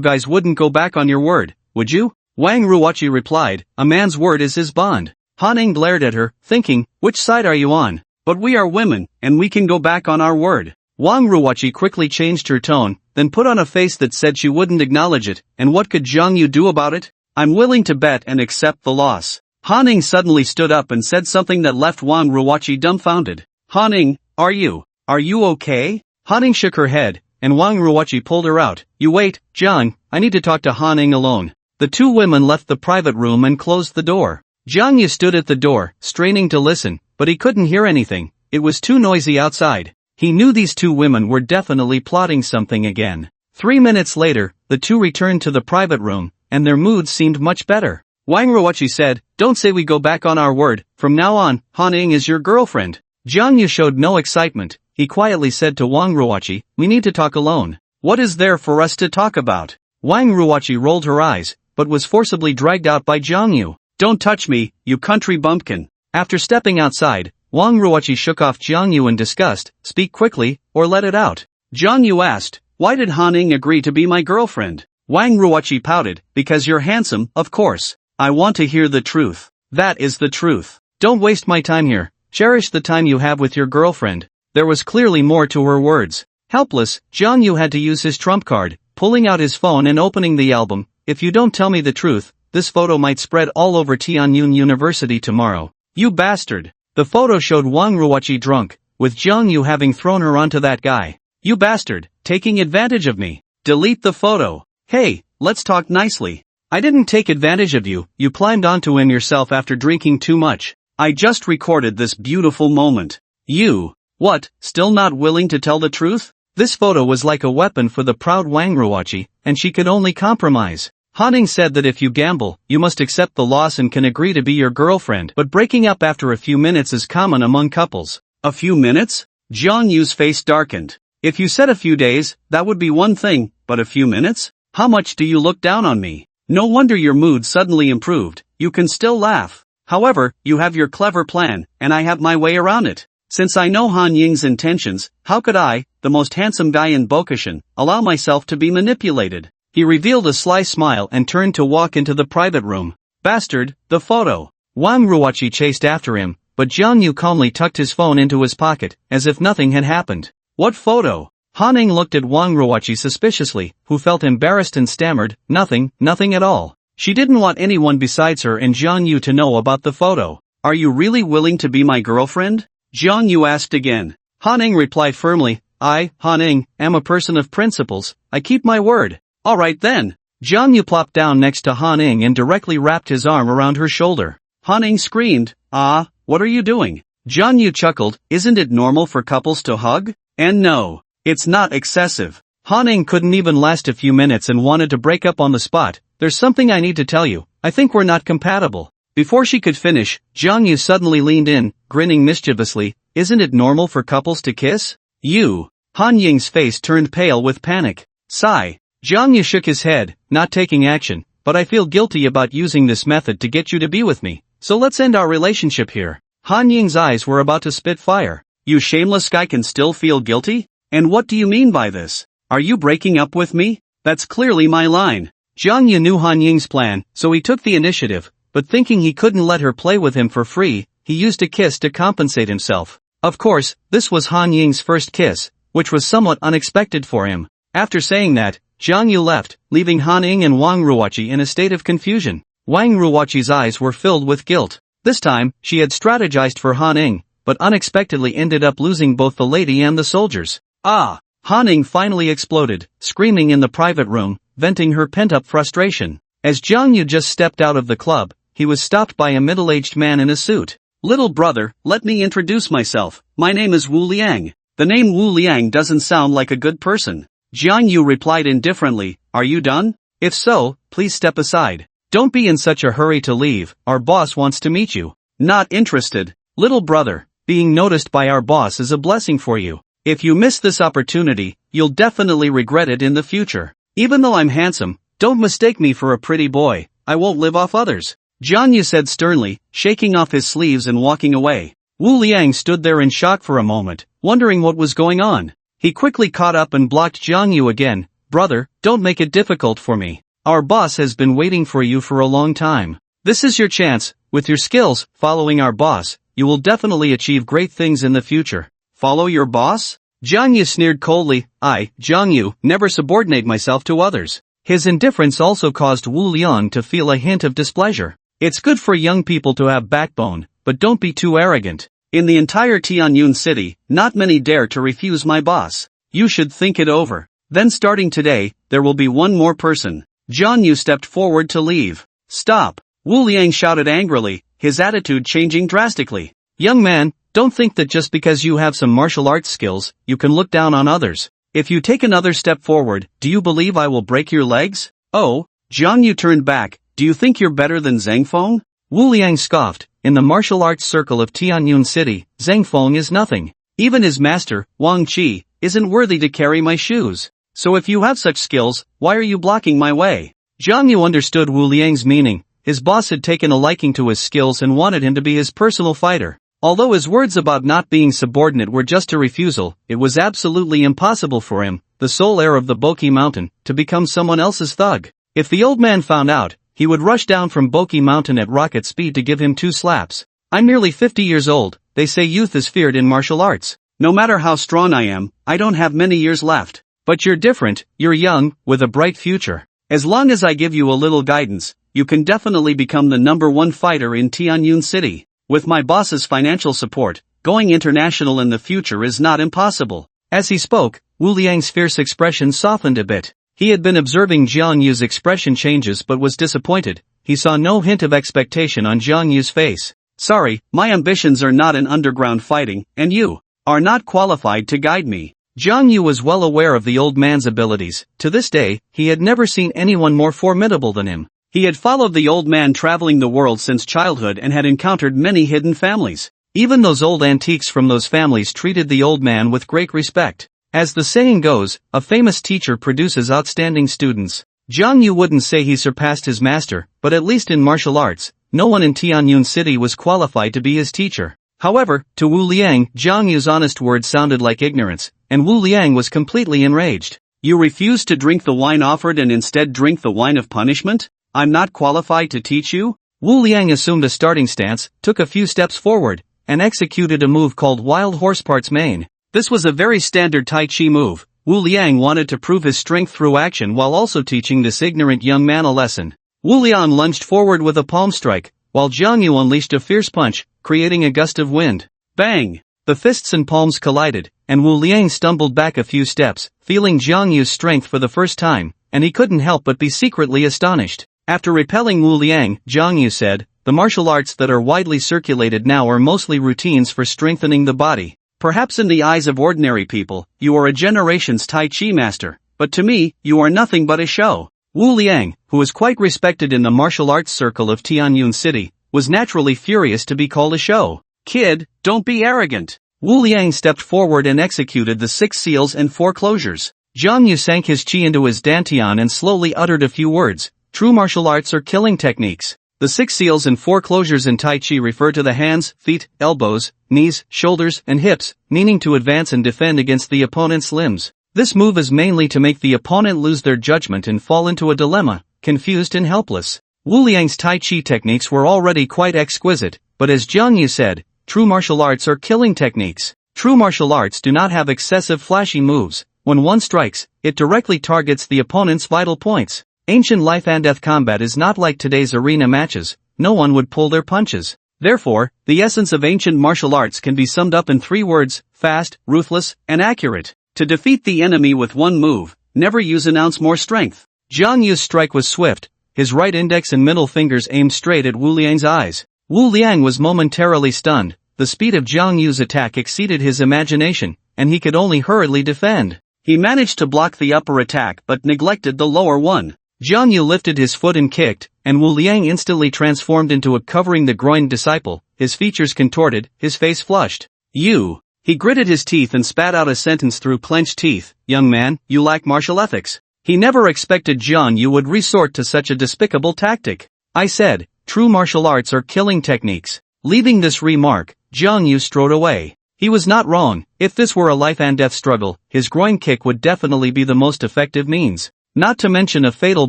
guys wouldn't go back on your word, would you? Wang Ruoqi replied, A man's word is his bond. Han Ying glared at her, thinking, Which side are you on? But we are women, and we can go back on our word. Wang Ruoqi quickly changed her tone, then put on a face that said she wouldn't acknowledge it, and what could Jang Yu do about it? I'm willing to bet and accept the loss. Han Ying suddenly stood up and said something that left Wang Ruoqi dumbfounded. Han Ying, are you okay? Han Ying shook her head, and Wang Ruoqi pulled her out. You wait, Jang, I need to talk to Han Ying alone. The two women left the private room and closed the door. Jang Yu stood at the door, straining to listen, but he couldn't hear anything. It was too noisy outside. He knew these two women were definitely plotting something again. 3 minutes later, the two returned to the private room, and their moods seemed much better. Wang Ruoqi said, Don't say we go back on our word, from now on, Han Ying is your girlfriend. Jang Yu showed no excitement. He quietly said to Wang Ruoqi, We need to talk alone. What is there for us to talk about? Wang Ruoqi rolled her eyes, but was forcibly dragged out by Jang Yu. Don't touch me, you country bumpkin. After stepping outside, Wang Ruoqi shook off Jang Yu in disgust. Speak quickly, or let it out. Jang Yu asked, Why did Han Ying agree to be my girlfriend? Wang Ruoqi pouted, Because you're handsome, of course. I want to hear the truth. That is the truth. Don't waste my time here. Cherish the time you have with your girlfriend. There was clearly more to her words. Helpless, Jang Yu had to use his trump card, pulling out his phone and opening the album. If you don't tell me the truth, this photo might spread all over Tianyun University tomorrow. You bastard. The photo showed Wang Ruoqi drunk, with Jang Yu having thrown her onto that guy. You bastard, taking advantage of me. Delete the photo. Hey, let's talk nicely. I didn't take advantage of you, you climbed onto him yourself after drinking too much. I just recorded this beautiful moment. You, what, still not willing to tell the truth? This photo was like a weapon for the proud Wang Ruoqi, and she could only compromise. Han Ning said that if you gamble, you must accept the loss and can agree to be your girlfriend, but breaking up after a few minutes is common among couples. A few minutes? Jiang Yu's face darkened. If you said a few days, that would be one thing, but a few minutes? How much do you look down on me? No wonder your mood suddenly improved, you can still laugh. However, you have your clever plan, and I have my way around it. Since I know Han Ying's intentions, how could I, the most handsome guy in Bokushin, allow myself to be manipulated? He revealed a sly smile and turned to walk into the private room. Bastard, the photo. Wang Ruoqi chased after him, but Jiang Yu calmly tucked his phone into his pocket, as if nothing had happened. What photo? Han Ning looked at Wang Ruoqi suspiciously, who felt embarrassed and stammered, nothing at all. She didn't want anyone besides her and Jiang Yu to know about the photo. Are you really willing to be my girlfriend? Jiang Yu asked again. Han Ning replied firmly, I, Han Ning, am a person of principles, I keep my word. Alright then. Jiang Yu plopped down next to Han Ning and directly wrapped his arm around her shoulder. Han Ning screamed, ah, what are you doing? Jiang Yu chuckled, isn't it normal for couples to hug? And no, it's not excessive. Han Ning couldn't even last a few minutes and wanted to break up on the spot. There's something I need to tell you, I think we're not compatible. Before she could finish, Jiang Yu suddenly leaned in, grinning mischievously, isn't it normal for couples to kiss? You. Han Ying's face turned pale with panic. Sigh. Jiang Yu shook his head, not taking action, but I feel guilty about using this method to get you to be with me, so let's end our relationship here. Han Ying's eyes were about to spit fire. You shameless guy can still feel guilty? And what do you mean by this? Are you breaking up with me? That's clearly my line. Jiang Yu knew Han Ying's plan, so he took the initiative, but thinking he couldn't let her play with him for free, he used a kiss to compensate himself. Of course, this was Han Ying's first kiss, which was somewhat unexpected for him. After saying that, Jiang Yu left, leaving Han Ning and Wang Ruoqi in a state of confusion. Wang Ruoqi's eyes were filled with guilt. This time, she had strategized for Han Ning, but unexpectedly ended up losing both the lady and the soldiers. Ah! Han Ning finally exploded, screaming in the private room, venting her pent-up frustration. As Jiang Yu just stepped out of the club, he was stopped by a middle-aged man in a suit. Little brother, let me introduce myself. My name is Wu Liang. The name Wu Liang doesn't sound like a good person. Jiang Yu replied indifferently, are you done? If so, please step aside. Don't be in such a hurry to leave, our boss wants to meet you. Not interested. Little brother, being noticed by our boss is a blessing for you. If you miss this opportunity, you'll definitely regret it in the future. Even though I'm handsome, don't mistake me for a pretty boy, I won't live off others. Jiang Yu said sternly, shaking off his sleeves and walking away. Wu Liang stood there in shock for a moment, wondering what was going on. He quickly caught up and blocked Jiang Yu again. Brother, don't make it difficult for me. Our boss has been waiting for you for a long time. This is your chance. With your skills, following our boss, you will definitely achieve great things in the future. Follow your boss? Jiang Yu sneered coldly, I, Jiang Yu, never subordinate myself to others. His indifference also caused Wu Liang to feel a hint of displeasure. It's good for young people to have backbone, but don't be too arrogant. In the entire Tianyun city, not many dare to refuse my boss. You should think it over. Then starting today, there will be one more person. Jiang Yu stepped forward to leave. Stop! Wu Liang shouted angrily, his attitude changing drastically. Young man, don't think that just because you have some martial arts skills, you can look down on others. If you take another step forward, do you believe I will break your legs? Oh, Jiang Yu turned back, do you think you're better than Zhang Feng? Wu Liang scoffed, in the martial arts circle of Tianyun City, Zhang Feng is nothing. Even his master, Wang Qi, isn't worthy to carry my shoes. So if you have such skills, why are you blocking my way? Jiang Yu understood Wu Liang's meaning. His boss had taken a liking to his skills and wanted him to be his personal fighter. Although his words about not being subordinate were just a refusal, it was absolutely impossible for him, the sole heir of the Boki Mountain, to become someone else's thug. If the old man found out, he would rush down from Boki Mountain at rocket speed to give him 2 slaps. I'm nearly 50 years old, they say youth is feared in martial arts. No matter how strong I am, I don't have many years left. But you're different, you're young, with a bright future. As long as I give you a little guidance, you can definitely become the #1 fighter in Tianyun City. With my boss's financial support, going international in the future is not impossible. As he spoke, Wu Liang's fierce expression softened a bit. He had been observing Jiang Yu's expression changes but was disappointed. He saw no hint of expectation on Jiang Yu's face. Sorry, my ambitions are not in underground fighting, and you are not qualified to guide me. Jiang Yu was well aware of the old man's abilities. To this day, he had never seen anyone more formidable than him. He had followed the old man traveling the world since childhood and had encountered many hidden families. Even those old antiques from those families treated the old man with great respect. As the saying goes, a famous teacher produces outstanding students. Jiang Yu wouldn't say he surpassed his master, but at least in martial arts, no one in Tianyun City was qualified to be his teacher. However, to Wu Liang, Jiang Yu's honest words sounded like ignorance, and Wu Liang was completely enraged. You refuse to drink the wine offered and instead drink the wine of punishment? I'm not qualified to teach you? Wu Liang assumed a starting stance, took a few steps forward, and executed a move called Wild Horsepart's Mane. This was a very standard Tai Chi move. Wu Liang wanted to prove his strength through action while also teaching this ignorant young man a lesson. Wu Liang lunged forward with a palm strike, while Jiang Yu unleashed a fierce punch, creating a gust of wind. Bang! The fists and palms collided, and Wu Liang stumbled back a few steps, feeling Jiang Yu's strength for the first time, and he couldn't help but be secretly astonished. After repelling Wu Liang, Jiang Yu said, "The martial arts that are widely circulated now are mostly routines for strengthening the body. Perhaps in the eyes of ordinary people, you are a generation's Tai Chi master, but to me, you are nothing but a show." Wu Liang, who was quite respected in the martial arts circle of Tianyun City, was naturally furious to be called a show. "Kid, don't be arrogant." Wu Liang stepped forward and executed the 6 seals and 4 closures. Jiang Yu sank his chi into his dantian and slowly uttered a few words. True martial arts are killing techniques. The 6 seals and 4 closures in Tai Chi refer to the hands, feet, elbows, knees, shoulders, and hips, meaning to advance and defend against the opponent's limbs. This move is mainly to make the opponent lose their judgment and fall into a dilemma, confused and helpless. Wu Liang's Tai Chi techniques were already quite exquisite, but as Jiang Yu said, true martial arts are killing techniques. True martial arts do not have excessive flashy moves. When one strikes, it directly targets the opponent's vital points. Ancient life and death combat is not like today's arena matches. No one would pull their punches. Therefore, the essence of ancient martial arts can be summed up in 3 words: fast, ruthless, and accurate. To defeat the enemy with one move, never use an ounce more strength. Jiang Yu's strike was swift, his right index and middle fingers aimed straight at Wu Liang's eyes. Wu Liang was momentarily stunned. The speed of Jiang Yu's attack exceeded his imagination, and he could only hurriedly defend. He managed to block the upper attack but neglected the lower one. Jiang Yu lifted his foot and kicked, and Wu Liang instantly transformed into a covering the groin disciple, his features contorted, his face flushed. "You." He gritted his teeth and spat out a sentence through clenched teeth. "Young man, you lack martial ethics." He never expected Jiang Yu would resort to such a despicable tactic. "I said, true martial arts are killing techniques." Leaving this remark, Jiang Yu strode away. He was not wrong. If this were a life and death struggle, his groin kick would definitely be the most effective means. Not to mention a fatal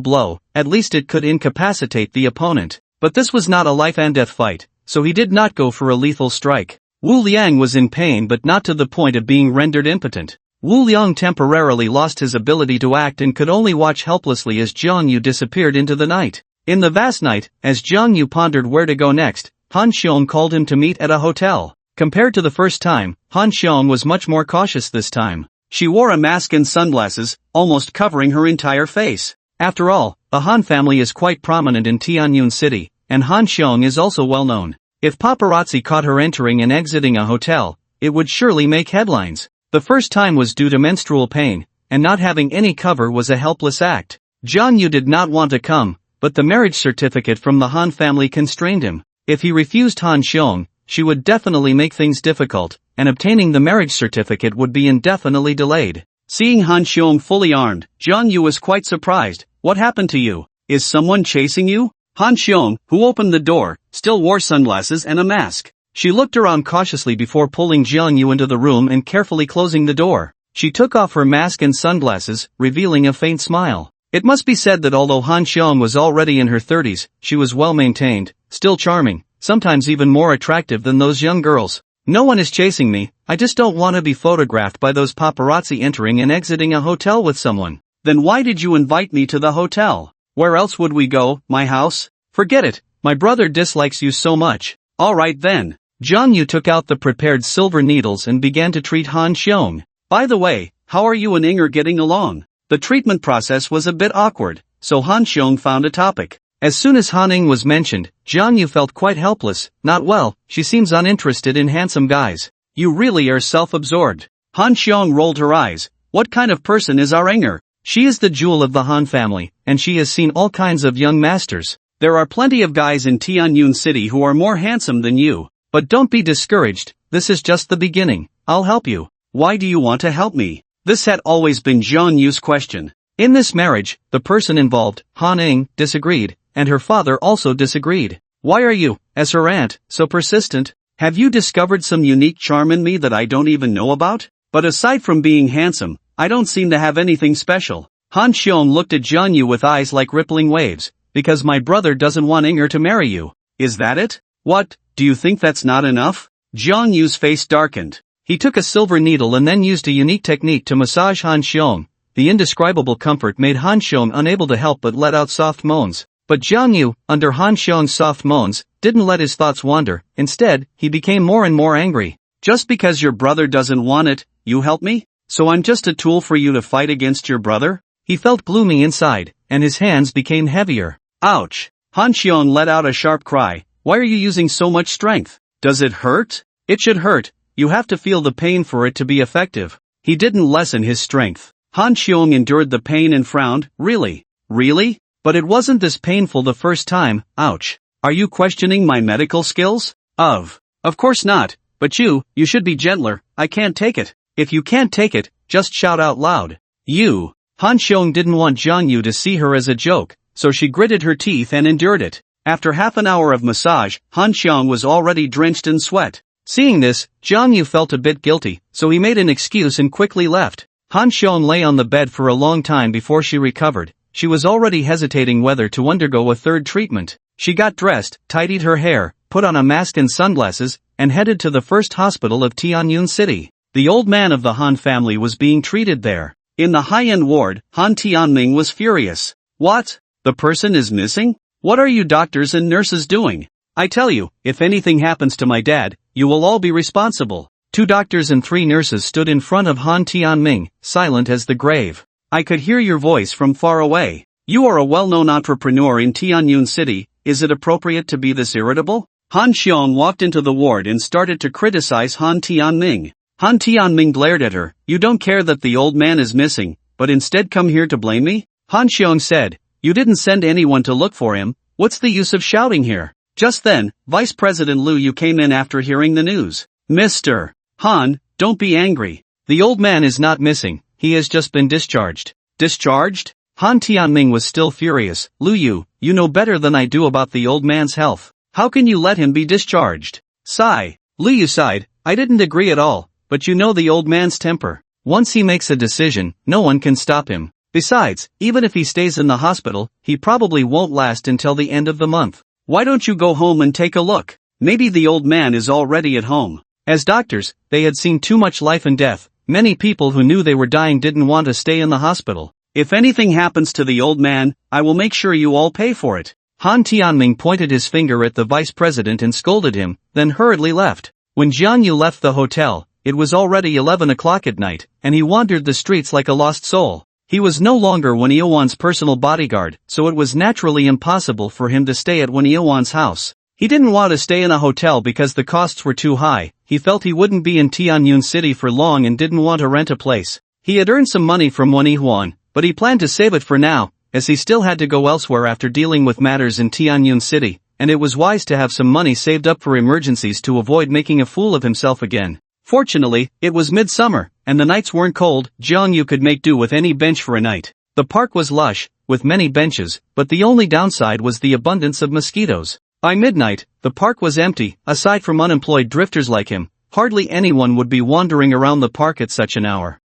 blow, at least it could incapacitate the opponent. But this was not a life and death fight, so he did not go for a lethal strike. Wu Liang was in pain but not to the point of being rendered impotent. Wu Liang temporarily lost his ability to act and could only watch helplessly as Jiang Yu disappeared into the night. In the vast night, as Jiang Yu pondered where to go next, Han Xiong called him to meet at a hotel. Compared to the first time, Han Xiong was much more cautious this time. She wore a mask and sunglasses, almost covering her entire face. After all, the Han family is quite prominent in Tianyun City, and Han Xiong is also well known. If paparazzi caught her entering and exiting a hotel, it would surely make headlines. The first time was due to menstrual pain, and not having any cover was a helpless act. Jiang Yu did not want to come, but the marriage certificate from the Han family constrained him. If he refused Han Xiong, she would definitely make things difficult, and obtaining the marriage certificate would be indefinitely delayed. Seeing Han Xiong fully armed, Jiang Yu was quite surprised. "What happened to you? Is someone chasing you?" Han Xiong, who opened the door, still wore sunglasses and a mask. She looked around cautiously before pulling Jiang Yu into the room and carefully closing the door. She took off her mask and sunglasses, revealing a faint smile. It must be said that although Han Xiong was already in her 30s, she was well maintained, still charming, sometimes even more attractive than those young girls. "No one is chasing me, I just don't want to be photographed by those paparazzi entering and exiting a hotel with someone." "Then why did you invite me to the hotel? Where else would we go, my house?" "Forget it, my brother dislikes you so much." "Alright then." Jiang Yu took out the prepared silver needles and began to treat Han Xiong. "By the way, how are you and Inger getting along?" The treatment process was a bit awkward, so Han Xiong found a topic. As soon as Han Ing was mentioned, Jiang Yu felt quite helpless. "Not well, she seems uninterested in handsome guys." "You really are self-absorbed." Han Xiong rolled her eyes. What kind of person is our Inger? She is the jewel of the Han family, and she has seen all kinds of young masters. There are plenty of guys in Tianyun City who are more handsome than you. But don't be discouraged, this is just the beginning. I'll help you. Why do you want to help me? This had always been Zhang Yu's question. In this marriage, the person involved, Han Ing, disagreed, and her father also disagreed. Why are you, as her aunt, so persistent? Have you discovered some unique charm in me that I don't even know about? But aside from being handsome, I don't seem to have anything special. Han Xiong looked at Zhang Yu with eyes like rippling waves. Because my brother doesn't want Inger to marry you. Is that it? What, do you think that's not enough? Zhang Yu's face darkened. He took a silver needle and then used a unique technique to massage Han Xiong. The indescribable comfort made Han Xiong unable to help but let out soft moans. But Zhang Yu, under Han Xiong's soft moans, didn't let his thoughts wander. Instead, he became more and more angry. Just because your brother doesn't want it, you help me? So I'm just a tool for you to fight against your brother? He felt gloomy inside, and his hands became heavier. Ouch! Han Xiong let out a sharp cry. Why are you using so much strength? Does it hurt? It should hurt. You have to feel the pain for it to be effective. He didn't lessen his strength. Han Xiong endured the pain and frowned. Really? Really? But it wasn't this painful the first time. Ouch. Are you questioning my medical skills? Of course not. But you should be gentler. I can't take it. If you can't take it, just shout out loud. You. Han Xiong didn't want Zhang Yu to see her as a joke, so she gritted her teeth and endured it. After half an hour of massage, Han Xiong was already drenched in sweat. Seeing this, Zhang Yu felt a bit guilty, so he made an excuse and quickly left. Han Xiong lay on the bed for a long time before she recovered. She was already hesitating whether to undergo a third treatment. She got dressed, tidied her hair, put on a mask and sunglasses, and headed to the first hospital of Tianyun City. The old man of the Han family was being treated there. In the high-end ward, Han Tianming was furious. What? The person is missing? What are you doctors and nurses doing? I tell you, if anything happens to my dad, you will all be responsible. 2 doctors and 3 nurses stood in front of Han Tianming, silent as the grave. I could hear your voice from far away. You are a well-known entrepreneur in Tianyun City, is it appropriate to be this irritable? Han Xiong walked into the ward and started to criticize Han Tianming. Han Tianming glared at her. You don't care that the old man is missing, but instead come here to blame me? Han Xiong said, you didn't send anyone to look for him, what's the use of shouting here? Just then, Vice President Liu Yu came in after hearing the news. Mr. Han, don't be angry. The old man is not missing, he has just been discharged. Discharged? Han Tianming was still furious. Liu Yu, you know better than I do about the old man's health. How can you let him be discharged? Sigh. Liu Yu sighed, I didn't agree at all. But you know the old man's temper. Once he makes a decision, no one can stop him. Besides, even if he stays in the hospital, he probably won't last until the end of the month. Why don't you go home and take a look? Maybe the old man is already at home. As doctors, they had seen too much life and death. Many people who knew they were dying didn't want to stay in the hospital. If anything happens to the old man, I will make sure you all pay for it. Han Tianming pointed his finger at the vice president and scolded him, then hurriedly left. When Zhang Yu left the hotel, it was already 11 o'clock at night, and he wandered the streets like a lost soul. He was no longer Wen Yaowan's personal bodyguard, so it was naturally impossible for him to stay at Wen Yaowan's house. He didn't want to stay in a hotel because the costs were too high. He felt he wouldn't be in Tianyun City for long and didn't want to rent a place. He had earned some money from Wen Yaowan, but he planned to save it for now, as he still had to go elsewhere after dealing with matters in Tianyun City, and it was wise to have some money saved up for emergencies to avoid making a fool of himself again. Fortunately, it was midsummer, and the nights weren't cold. Zhang Yu could make do with any bench for a night. The park was lush, with many benches, but the only downside was the abundance of mosquitoes. By midnight, the park was empty. Aside from unemployed drifters like him, hardly anyone would be wandering around the park at such an hour.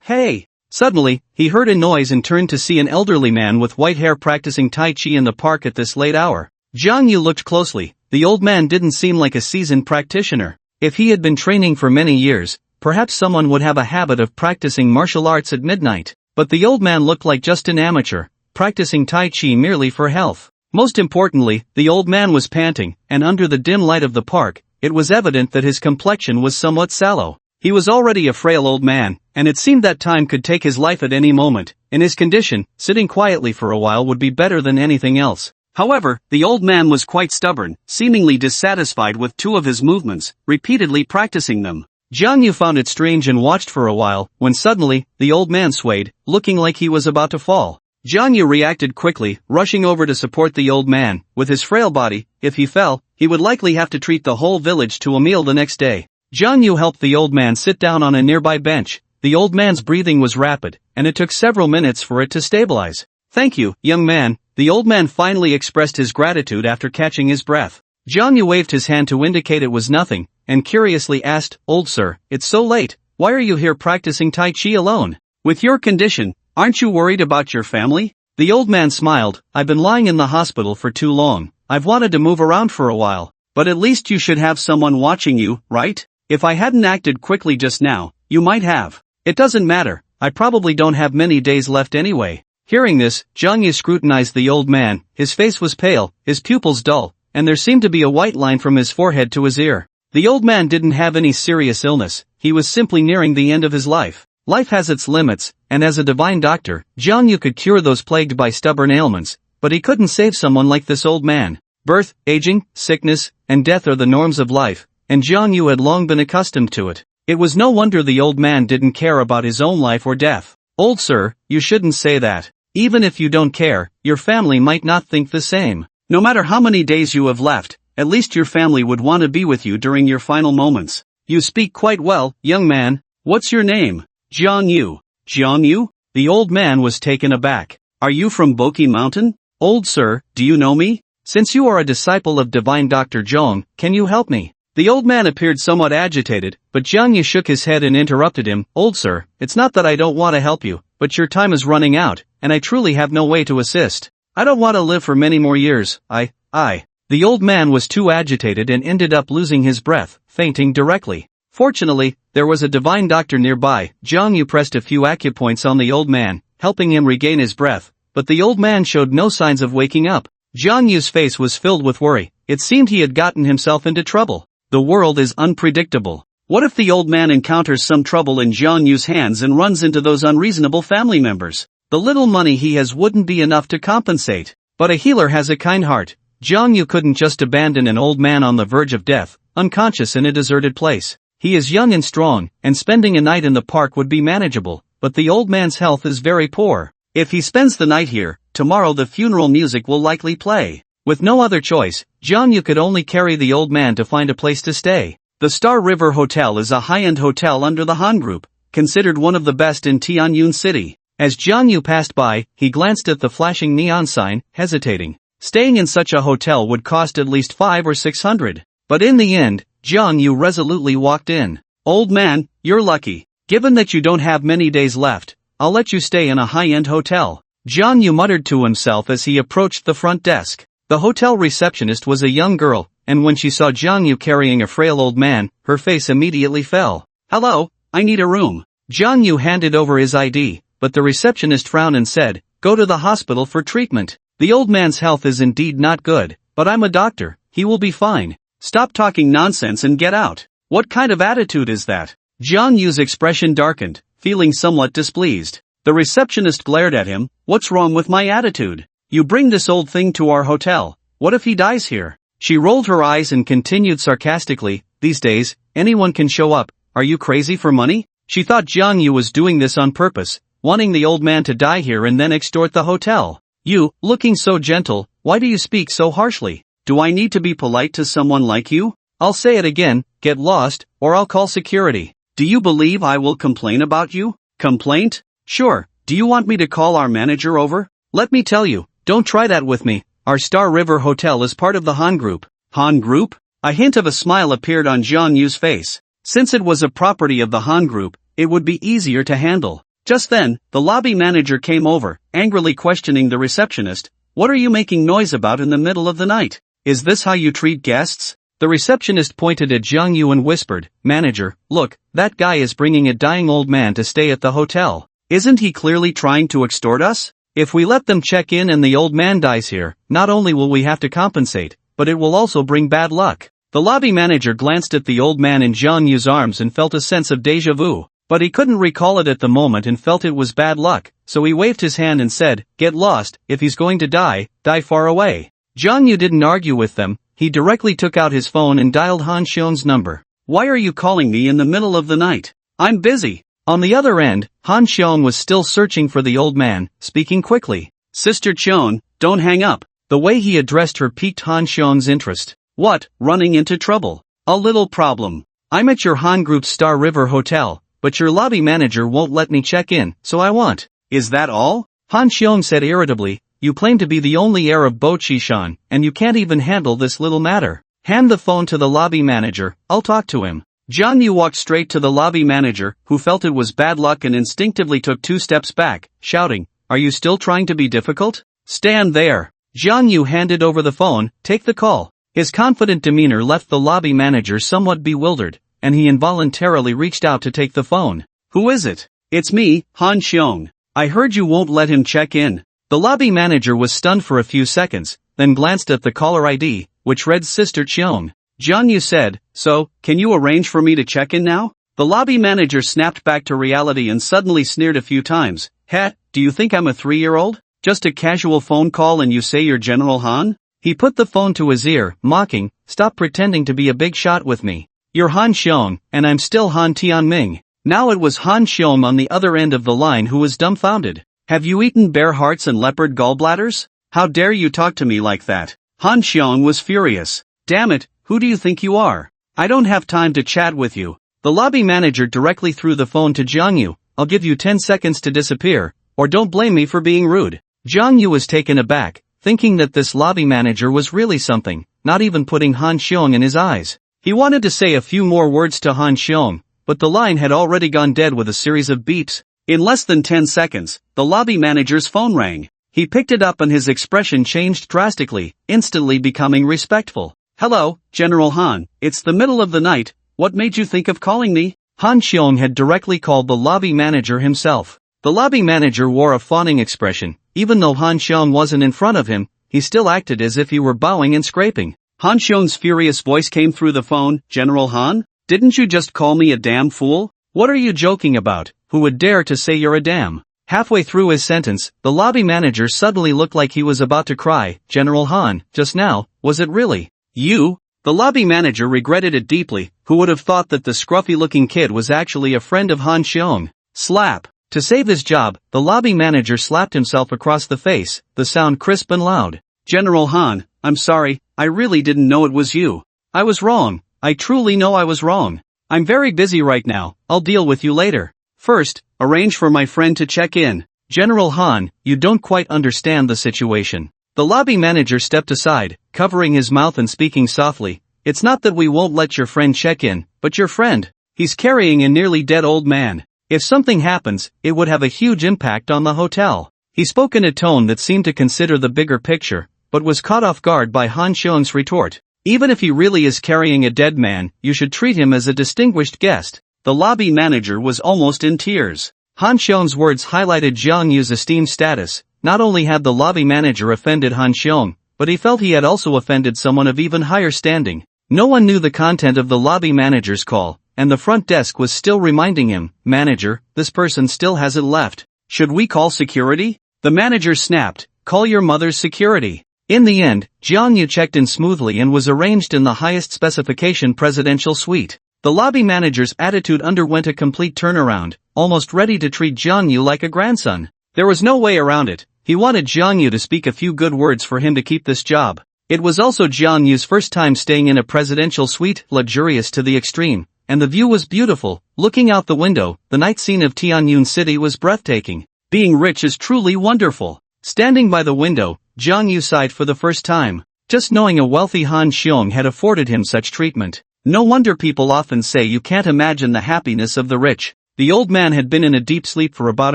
Hey! Suddenly, he heard a noise and turned to see an elderly man with white hair practicing Tai Chi in the park at this late hour. Zhang Yu looked closely. The old man didn't seem like a seasoned practitioner. If he had been training for many years, perhaps someone would have a habit of practicing martial arts at midnight. But the old man looked like just an amateur, practicing Tai Chi merely for health. Most importantly, the old man was panting, and under the dim light of the park, it was evident that his complexion was somewhat sallow. He was already a frail old man, and it seemed that time could take his life at any moment. In his condition, sitting quietly for a while would be better than anything else. However, the old man was quite stubborn, seemingly dissatisfied with two of his movements, repeatedly practicing them. Jiang Yu found it strange and watched for a while, when suddenly, the old man swayed, looking like he was about to fall. Jiang Yu reacted quickly, rushing over to support the old man. With his frail body, if he fell, he would likely have to treat the whole village to a meal the next day. Jiang Yu helped the old man sit down on a nearby bench. The old man's breathing was rapid, and it took several minutes for it to stabilize. "Thank you, young man." The old man finally expressed his gratitude after catching his breath. Jiang Yu waved his hand to indicate it was nothing, and curiously asked, "Old sir, it's so late, why are you here practicing Tai Chi alone? With your condition, aren't you worried about your family?" The old man smiled. "I've been lying in the hospital for too long. I've wanted to move around for a while. But at least you should have someone watching you, right? If I hadn't acted quickly just now, you might have. It doesn't matter, I probably don't have many days left anyway." Hearing this, Jiang Yu scrutinized the old man. His face was pale, his pupils dull, and there seemed to be a white line from his forehead to his ear. The old man didn't have any serious illness, he was simply nearing the end of his life. Life has its limits, and as a divine doctor, Jiang Yu could cure those plagued by stubborn ailments, but he couldn't save someone like this old man. Birth, aging, sickness, and death are the norms of life, and Jiang Yu had long been accustomed to it. It was no wonder the old man didn't care about his own life or death. "Old sir, you shouldn't say that. Even if you don't care, your family might not think the same. No matter how many days you have left, at least your family would want to be with you during your final moments. You speak quite well, young man. What's your name?" "Jiang Yu." "Jiang Yu?" The old man was taken aback. "Are you from Boki Mountain?" "Old sir, do you know me? Since you are a disciple of divine Dr. Zhong, can you help me?" The old man appeared somewhat agitated, but Jiang Yu shook his head and interrupted him. "Old sir, it's not that I don't want to help you, but your time is running out, and I truly have no way to assist. I don't want to live for many more years. The old man was too agitated and ended up losing his breath, fainting directly. Fortunately, there was a divine doctor nearby. Jiang Yu pressed a few acupoints on the old man, helping him regain his breath, but the old man showed no signs of waking up. Jiang Yu's face was filled with worry. It seemed he had gotten himself into trouble. The world is unpredictable. What if the old man encounters some trouble in Jiang Yu's hands and runs into those unreasonable family members? The little money he has wouldn't be enough to compensate. But a healer has a kind heart. Jiang Yu couldn't just abandon an old man on the verge of death, unconscious in a deserted place. He is young and strong, and spending a night in the park would be manageable, but the old man's health is very poor. If he spends the night here, tomorrow the funeral music will likely play. With no other choice, Jiang Yu could only carry the old man to find a place to stay. The Star River Hotel is a high-end hotel under the Han Group, considered one of the best in Tianyun City. As Jiang Yu passed by, he glanced at the flashing neon sign, hesitating. Staying in such a hotel would cost at least 500 or 600. But in the end, Jiang Yu resolutely walked in. "Old man, you're lucky. Given that you don't have many days left, I'll let you stay in a high-end hotel." Jiang Yu muttered to himself as he approached the front desk. The hotel receptionist was a young girl, and when she saw Jiang Yu carrying a frail old man, her face immediately fell. "Hello, I need a room." Jiang Yu handed over his ID, but the receptionist frowned and said, "Go to the hospital for treatment. The old man's health is indeed not good, but I'm a doctor, he will be fine. Stop talking nonsense and get out." "What kind of attitude is that?" Jiang Yu's expression darkened, feeling somewhat displeased. The receptionist glared at him. "What's wrong with my attitude? You bring this old thing to our hotel, what if he dies here?" She rolled her eyes and continued sarcastically, "These days, anyone can show up, are you crazy for money?" She thought Jiang Yu was doing this on purpose, wanting the old man to die here and then extort the hotel. "You, looking so gentle, why do you speak so harshly? Do I need to be polite to someone like you? I'll say it again, get lost, or I'll call security. Do you believe I will complain about you?" "Complaint? Sure, do you want me to call our manager over?" "Let me tell you, don't try that with me. Our Star River Hotel is part of the Han Group." "Han Group?" A hint of a smile appeared on Jiang Yu's face. Since it was a property of the Han Group, it would be easier to handle. Just then, the lobby manager came over, angrily questioning the receptionist. "What are you making noise about in the middle of the night? Is this how you treat guests?" The receptionist pointed at Jiang Yu and whispered, "Manager, look, that guy is bringing a dying old man to stay at the hotel. Isn't he clearly trying to extort us? If we let them check in and the old man dies here, not only will we have to compensate, but it will also bring bad luck." The lobby manager glanced at the old man in Jiang Yu's arms and felt a sense of déjà vu, but he couldn't recall it at the moment and felt it was bad luck, so he waved his hand and said, "Get lost, if he's going to die, die far away." Jiang Yu didn't argue with them, he directly took out his phone and dialed Han Xiong's number. Why are you calling me in the middle of the night? I'm busy. On the other end, Han Xiong was still searching for the old man, speaking quickly. Sister Cheon, don't hang up. The way he addressed her piqued Han Xiong's interest. What, running into trouble? A little problem. I'm at your Han Group's Star River Hotel, but your lobby manager won't let me check in, so I want. Is that all? Han Xiong said irritably, you claim to be the only heir of Bo Chishan, and you can't even handle this little matter. Hand the phone to the lobby manager, I'll talk to him. Jiang Yu walked straight to the lobby manager, who felt it was bad luck and instinctively took 2 steps back, shouting, Are you still trying to be difficult? Stand there. Jiang Yu handed over the phone, take the call. His confident demeanor left the lobby manager somewhat bewildered, and he involuntarily reached out to take the phone. Who is it? It's me, Han Xiong. I heard you won't let him check in. The lobby manager was stunned for a few seconds, then glanced at the caller ID, which read Sister Cheong. Jiang Yu said, So, can you arrange for me to check in now? The lobby manager snapped back to reality and suddenly sneered a few times. Heh, do you think I'm a 3-year-old? Just a casual phone call and you say you're General Han? He put the phone to his ear, mocking, Stop pretending to be a big shot with me. You're Han Xiong, and I'm still Han Tianming. Now it was Han Xiong on the other end of the line who was dumbfounded. Have you eaten bear hearts and leopard gallbladders? How dare you talk to me like that? Han Xiong was furious. Damn it, who do you think you are? I don't have time to chat with you. The lobby manager directly threw the phone to Jiang Yu. I'll give you 10 seconds to disappear, or don't blame me for being rude. Jiang Yu was taken aback, thinking that this lobby manager was really something, not even putting Han Xiong in his eyes. He wanted to say a few more words to Han Xiong, but the line had already gone dead with a series of beeps. In less than 10 seconds, the lobby manager's phone rang. He picked it up and his expression changed drastically, instantly becoming respectful. Hello, General Han, it's the middle of the night, what made you think of calling me? Han Xiong had directly called the lobby manager himself. The lobby manager wore a fawning expression. Even though Han Xiong wasn't in front of him, he still acted as if he were bowing and scraping. Han Xiong's furious voice came through the phone. General Han? Didn't you just call me a damn fool? What are you joking about? Who would dare to say you're a damn? Halfway through his sentence, the lobby manager suddenly looked like he was about to cry. General Han, just now, was it really you? The lobby manager regretted it deeply. Who would have thought that the scruffy-looking kid was actually a friend of Han Xiong? Slap. To save his job, the lobby manager slapped himself across the face, the sound crisp and loud. General Han, I'm sorry, I really didn't know it was you. I was wrong, I truly know I was wrong. I'm very busy right now, I'll deal with you later. First, arrange for my friend to check in. General Han, you don't quite understand the situation. The lobby manager stepped aside, covering his mouth and speaking softly. It's not that we won't let your friend check in, but your friend, he's carrying a nearly dead old man. If something happens, it would have a huge impact on the hotel. He spoke in a tone that seemed to consider the bigger picture, but was caught off guard by Han Xiong's retort. Even if he really is carrying a dead man, you should treat him as a distinguished guest. The lobby manager was almost in tears. Han Xiong's words highlighted Jiang Yu's esteemed status. Not only had the lobby manager offended Han Xiong, but he felt he had also offended someone of even higher standing. No one knew the content of the lobby manager's call, and the front desk was still reminding him, Manager, this person still hasn't left. Should we call security? The manager snapped, Call your mother's security. In the end, Jiang Yu checked in smoothly and was arranged in the highest specification presidential suite. The lobby manager's attitude underwent a complete turnaround, almost ready to treat Jiang Yu like a grandson. There was no way around it. He wanted Jiang Yu to speak a few good words for him to keep this job. It was also Jiang Yu's first time staying in a presidential suite, luxurious to the extreme. And the view was beautiful. Looking out the window, the night scene of Tianyun City was breathtaking. Being rich is truly wonderful. Standing by the window, Jiang Yu sighed for the first time. Just knowing a wealthy Han Xiong had afforded him such treatment. No wonder people often say you can't imagine the happiness of the rich. The old man had been in a deep sleep for about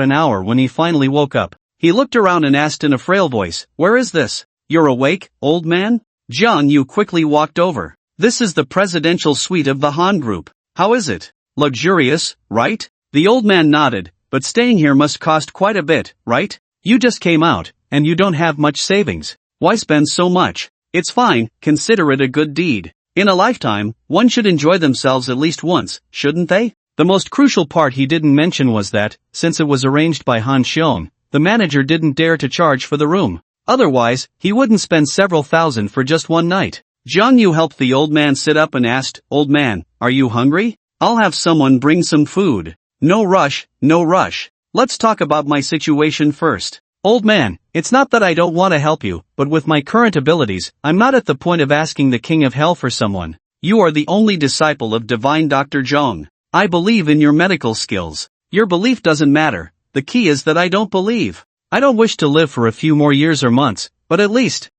an hour when he finally woke up. He looked around and asked in a frail voice, Where is this? You're awake, old man? Jiang Yu quickly walked over. This is the presidential suite of the Han Group. How is it? Luxurious, right? The old man nodded, but staying here must cost quite a bit, right? You just came out, and you don't have much savings. Why spend so much? It's fine, consider it a good deed. In a lifetime, one should enjoy themselves at least once, shouldn't they? The most crucial part he didn't mention was that, since it was arranged by Han Xiong, the manager didn't dare to charge for the room. Otherwise, he wouldn't spend several thousand for just one night. Jiang Yu helped the old man sit up and asked, "Old man, are you hungry? I'll have someone bring some food." "No rush, no rush. Let's talk about my situation first." "Old man, it's not that I don't want to help you, but with my current abilities, I'm not at the point of asking the King of Hell for someone." "You are the only disciple of Divine Dr. Zhong. I believe in your medical skills. Your belief doesn't matter, the key is that I don't believe. I don't wish to live for a few more years or months, but at least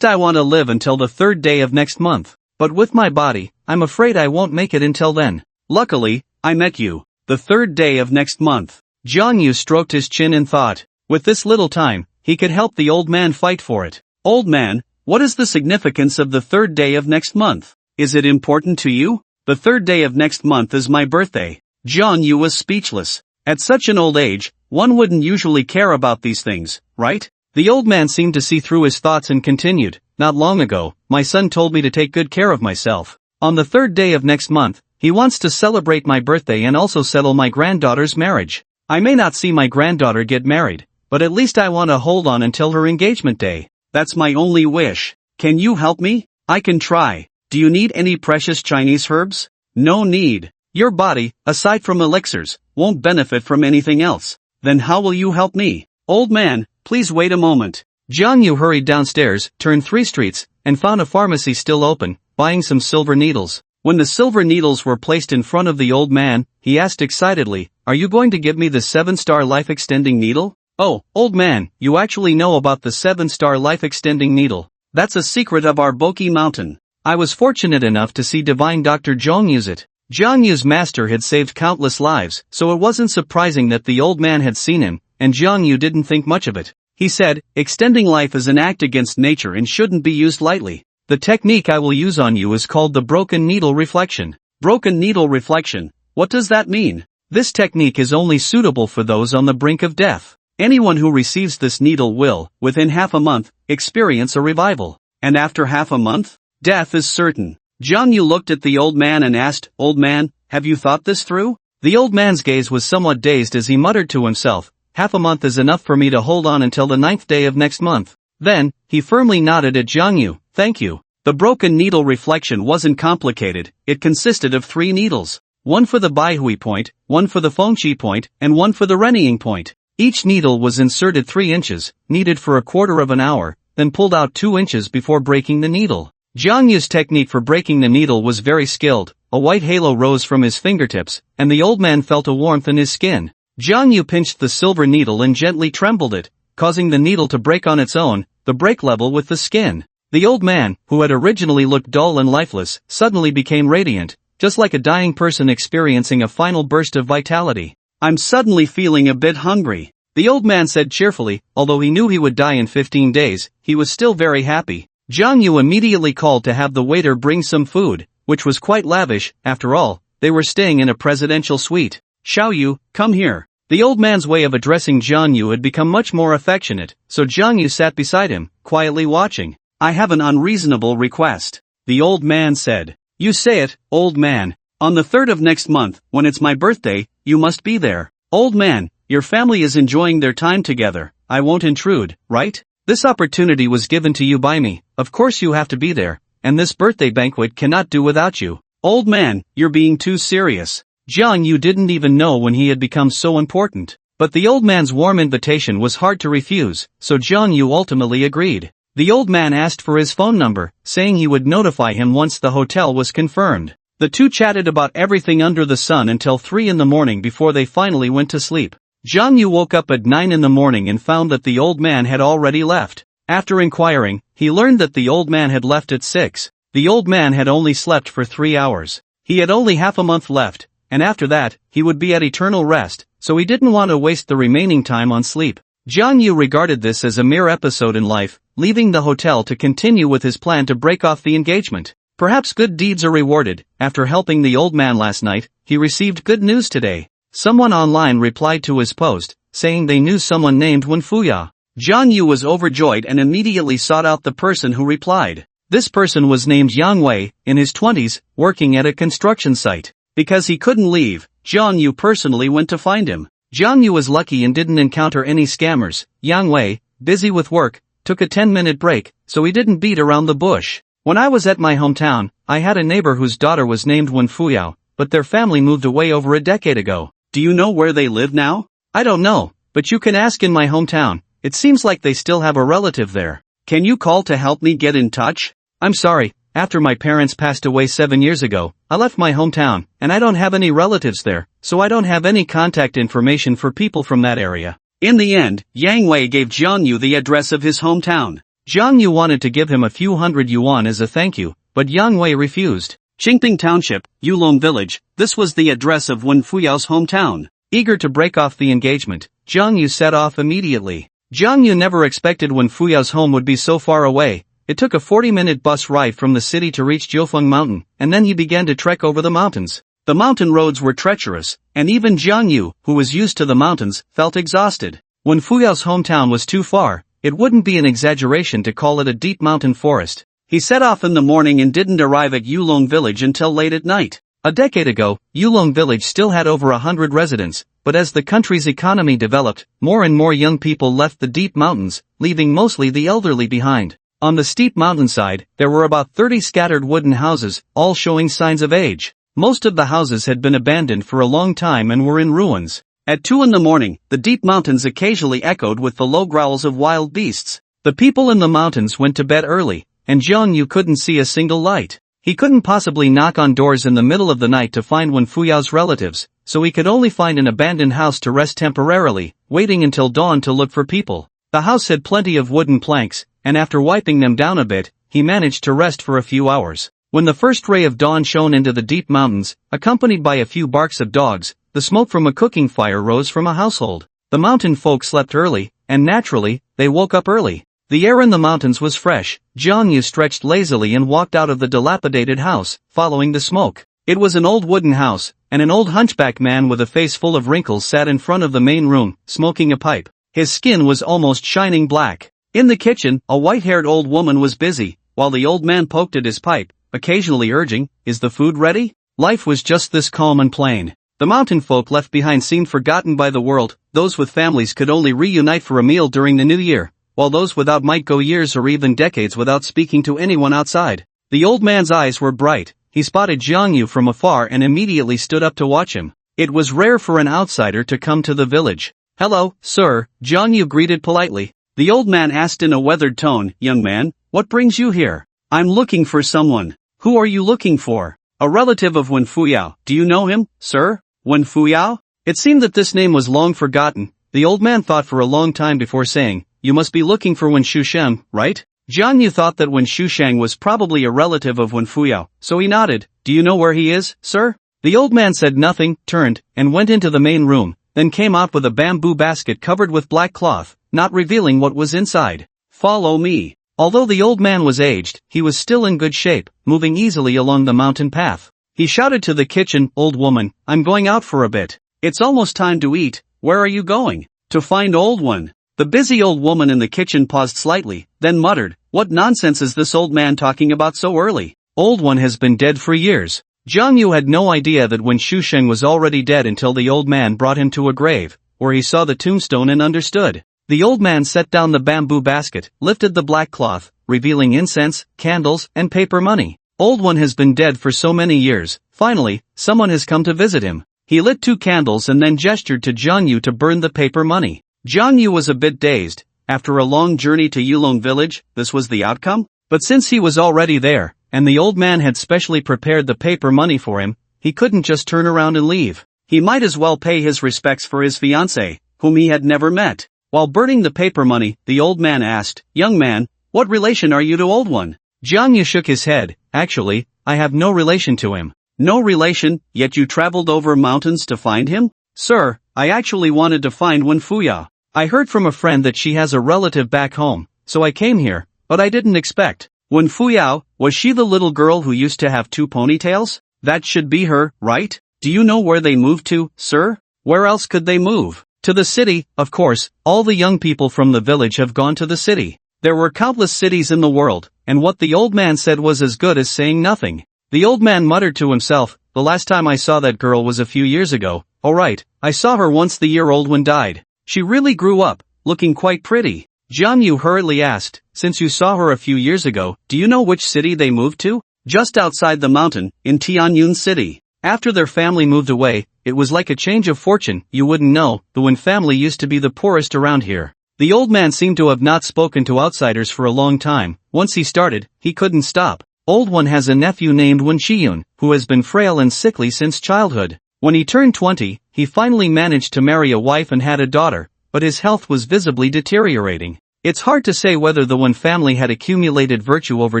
I want to live until the 3rd day of next month. But with my body, I'm afraid I won't make it until then." "Luckily, I met you. The 3rd day of next month." Jiang Yu stroked his chin in thought. With this little time, he could help the old man fight for it. "Old man, what is the significance of the 3rd day of next month? Is it important to you?" "The 3rd day of next month is my birthday." Jiang Yu was speechless. At such an old age, one wouldn't usually care about these things, right? The old man seemed to see through his thoughts and continued, "Not long ago, my son told me to take good care of myself. On the 3rd day of next month, he wants to celebrate my birthday and also settle my granddaughter's marriage. I may not see my granddaughter get married, but at least I want to hold on until her engagement day." "That's my only wish. Can you help me?" "I can try. Do you need any precious Chinese herbs?" "No need. Your body, aside from elixirs, won't benefit from anything else. Then how will you help me?" "Old man, please wait a moment." Jiang Yu hurried downstairs, turned 3 streets, and found a pharmacy still open, buying some silver needles. When the silver needles were placed in front of the old man, he asked excitedly, "Are you going to give me the 7-star life-extending needle?" "Oh, old man, you actually know about the 7-star life-extending needle. That's a secret of our Boki Mountain. I was fortunate enough to see Divine Dr. Zhong use it." Jiang Yu's master had saved countless lives, so it wasn't surprising that the old man had seen him, and Jiang Yu didn't think much of it. He said, "Extending life is an act against nature and shouldn't be used lightly. The technique I will use on you is called the broken needle reflection." "Broken needle reflection? What does that mean?" "This technique is only suitable for those on the brink of death. Anyone who receives this needle will, within half a month, experience a revival. And after half a month, death is certain." Jiang Yu looked at the old man and asked, "Old man, have you thought this through?" The old man's gaze was somewhat dazed as he muttered to himself, "Half a month is enough for me to hold on until the 9th day of next month." Then, he firmly nodded at Jiang Yu, "Thank you." The broken needle reflection wasn't complicated, it consisted of 3 needles. One for the Baihui point, one for the Fengqi point, and one for the Reniying point. Each needle was inserted 3 inches, kneaded for a quarter of an hour, then pulled out 2 inches before breaking the needle. Jiang Yu's technique for breaking the needle was very skilled. A white halo rose from his fingertips, and the old man felt a warmth in his skin. Jiang Yu pinched the silver needle and gently trembled it, causing the needle to break on its own, the break level with the skin. The old man, who had originally looked dull and lifeless, suddenly became radiant, just like a dying person experiencing a final burst of vitality. "I'm suddenly feeling a bit hungry," the old man said cheerfully. Although he knew he would die in 15 days, he was still very happy. Jiang Yu immediately called to have the waiter bring some food, which was quite lavish. After all, they were staying in a presidential suite. "Xiao Yu, come here." The old man's way of addressing Jiang Yu had become much more affectionate, so Jiang Yu sat beside him, quietly watching. "I have an unreasonable request," the old man said. "You say it, old man." "On the 3rd of next month, when it's my birthday, you must be there." "Old man, your family is enjoying their time together. I won't intrude, right? This opportunity was given to you by me, of course you have to be there, and this birthday banquet cannot do without you." "Old man, you're being too serious." Jiang Yu didn't even know when he had become so important. But the old man's warm invitation was hard to refuse, so Jiang Yu ultimately agreed. The old man asked for his phone number, saying he would notify him once the hotel was confirmed. The two chatted about everything under the sun until 3 in the morning before they finally went to sleep. Jiang Yu woke up at 9 in the morning and found that the old man had already left. After inquiring, he learned that the old man had left at 6. The old man had only slept for 3 hours. He had only half a month left, and after that, he would be at eternal rest, so he didn't want to waste the remaining time on sleep. Jiang Yu regarded this as a mere episode in life, leaving the hotel to continue with his plan to break off the engagement. Perhaps good deeds are rewarded. After helping the old man last night, he received good news today. Someone online replied to his post, saying they knew someone named Wen Fuya. Jiang Yu was overjoyed and immediately sought out the person who replied. This person was named Yang Wei, in his 20s, working at a construction site. Because he couldn't leave, Jiang Yu personally went to find him. Jiang Yu was lucky and didn't encounter any scammers. Yang Wei, busy with work, took a 10-minute break, so he didn't beat around the bush. When I was at my hometown, I had a neighbor whose daughter was named Wen Fuyao, but their family moved away over a decade ago. Do you know where they live now? I don't know, but you can ask in my hometown. It seems like they still have a relative there. Can you call to help me get in touch? I'm sorry, after my parents passed away 7 years ago, I left my hometown, and I don't have any relatives there, so I don't have any contact information for people from that area. In the end, Yang Wei gave Jiang Yu the address of his hometown. Jiang Yu wanted to give him a few hundred yuan as a thank you, but Yang Wei refused. Qingping Township, Yulong Village, this was the address of Wen Fuyao's hometown. Eager to break off the engagement, Jiang Yu set off immediately. Jiang Yu never expected Wen Fuyao's home would be so far away. It took a 40-minute bus ride from the city to reach Jiufeng Mountain, and then he began to trek over the mountains. The mountain roads were treacherous, and even Jiang Yu, who was used to the mountains, felt exhausted. Wen Fuyao's hometown was too far. It wouldn't be an exaggeration to call it a deep mountain forest. He set off in the morning and didn't arrive at Yulong Village until late at night. A decade ago, Yulong Village still had over 100 residents, but as the country's economy developed, more and more young people left the deep mountains, leaving mostly the elderly behind. On the steep mountainside, there were about 30 scattered wooden houses, all showing signs of age. Most of the houses had been abandoned for a long time and were in ruins. At 2 in the morning, the deep mountains occasionally echoed with the low growls of wild beasts. The people in the mountains went to bed early, and Jiang Yu couldn't see a single light. He couldn't possibly knock on doors in the middle of the night to find Wen Fuyao's relatives, so he could only find an abandoned house to rest temporarily, waiting until dawn to look for people. The house had plenty of wooden planks, and after wiping them down a bit, he managed to rest for a few hours. When the first ray of dawn shone into the deep mountains, accompanied by a few barks of dogs, the smoke from a cooking fire rose from a household. The mountain folk slept early, and naturally, they woke up early. The air in the mountains was fresh. Jiang Yu stretched lazily and walked out of the dilapidated house, following the smoke. It was an old wooden house, and an old hunchback man with a face full of wrinkles sat in front of the main room, smoking a pipe. His skin was almost shining black. In the kitchen, a white-haired old woman was busy, while the old man poked at his pipe, occasionally urging, "Is the food ready?" Life was just this calm and plain. The mountain folk left behind seemed forgotten by the world. Those with families could only reunite for a meal during the new year, while those without might go years or even decades without speaking to anyone outside. The old man's eyes were bright. He spotted Jiang Yu from afar and immediately stood up to watch him. It was rare for an outsider to come to the village. "Hello, sir," Jiang Yu greeted politely. The old man asked in a weathered tone, "Young man, what brings you here?" "I'm looking for someone." "Who are you looking for?" "A relative of Wen Fuyao. Do you know him, sir?" "Wen Fuyao?" It seemed that this name was long forgotten. The old man thought for a long time before saying, "You must be looking for Wen Shusheng, right?" Jiang Yu thought that Wen Shusheng was probably a relative of Wen Fuyao, so he nodded. "Do you know where he is, sir?" The old man said nothing, turned, and went into the main room, then came out with a bamboo basket covered with black cloth, not revealing what was inside. "Follow me." Although the old man was aged, he was still in good shape, moving easily along the mountain path. He shouted to the kitchen, "Old woman, I'm going out for a bit." "It's almost time to eat. Where are you going?" "To find Old One." The busy old woman in the kitchen paused slightly, then muttered, "What nonsense is this old man talking about so early? Old One has been dead for years." Jiang Yu had no idea that Wen Shusheng was already dead until the old man brought him to a grave, where he saw the tombstone and understood. The old man set down the bamboo basket, lifted the black cloth, revealing incense, candles, and paper money. Old One has been dead for so many years. Finally, someone has come to visit him. He lit 2 candles and then gestured to Jiang Yu to burn the paper money. Jiang Yu was a bit dazed. After a long journey to Yulong Village, this was the outcome? But since he was already there, and the old man had specially prepared the paper money for him, he couldn't just turn around and leave. He might as well pay his respects for his fiancée, whom he had never met. While burning the paper money, the old man asked, "Young man, what relation are you to Old One?" Jiang Yu shook his head. "Actually, I have no relation to him." "No relation, yet you traveled over mountains to find him?" "Sir, I actually wanted to find Wen Fuyao. I heard from a friend that she has a relative back home, so I came here, but I didn't expect." "Wen Fuyao, was she the little girl who used to have 2 ponytails? That should be her, right? Do you know where they moved to, sir?" "Where else could they move?" "To the city, of course. All the young people from the village have gone to the city." There were countless cities in the world, and what the old man said was as good as saying nothing. The old man muttered to himself, "The last time I saw that girl was a few years ago. Oh right, I saw her once the year Old One died. She really grew up, looking quite pretty." Jiang Yu hurriedly asked, since you saw her a few years ago, do you know which city they moved to? Just outside the mountain, in Tianyun City. After their family moved away, it was like a change of fortune. You wouldn't know, the Wen family used to be the poorest around here. The old man seemed to have not spoken to outsiders for a long time. Once he started, he couldn't stop. Old One has a nephew named Wen Shiyun, who has been frail and sickly since childhood. When he turned 20, he finally managed to marry a wife and had a daughter, but his health was visibly deteriorating. It's hard to say whether the Wen family had accumulated virtue over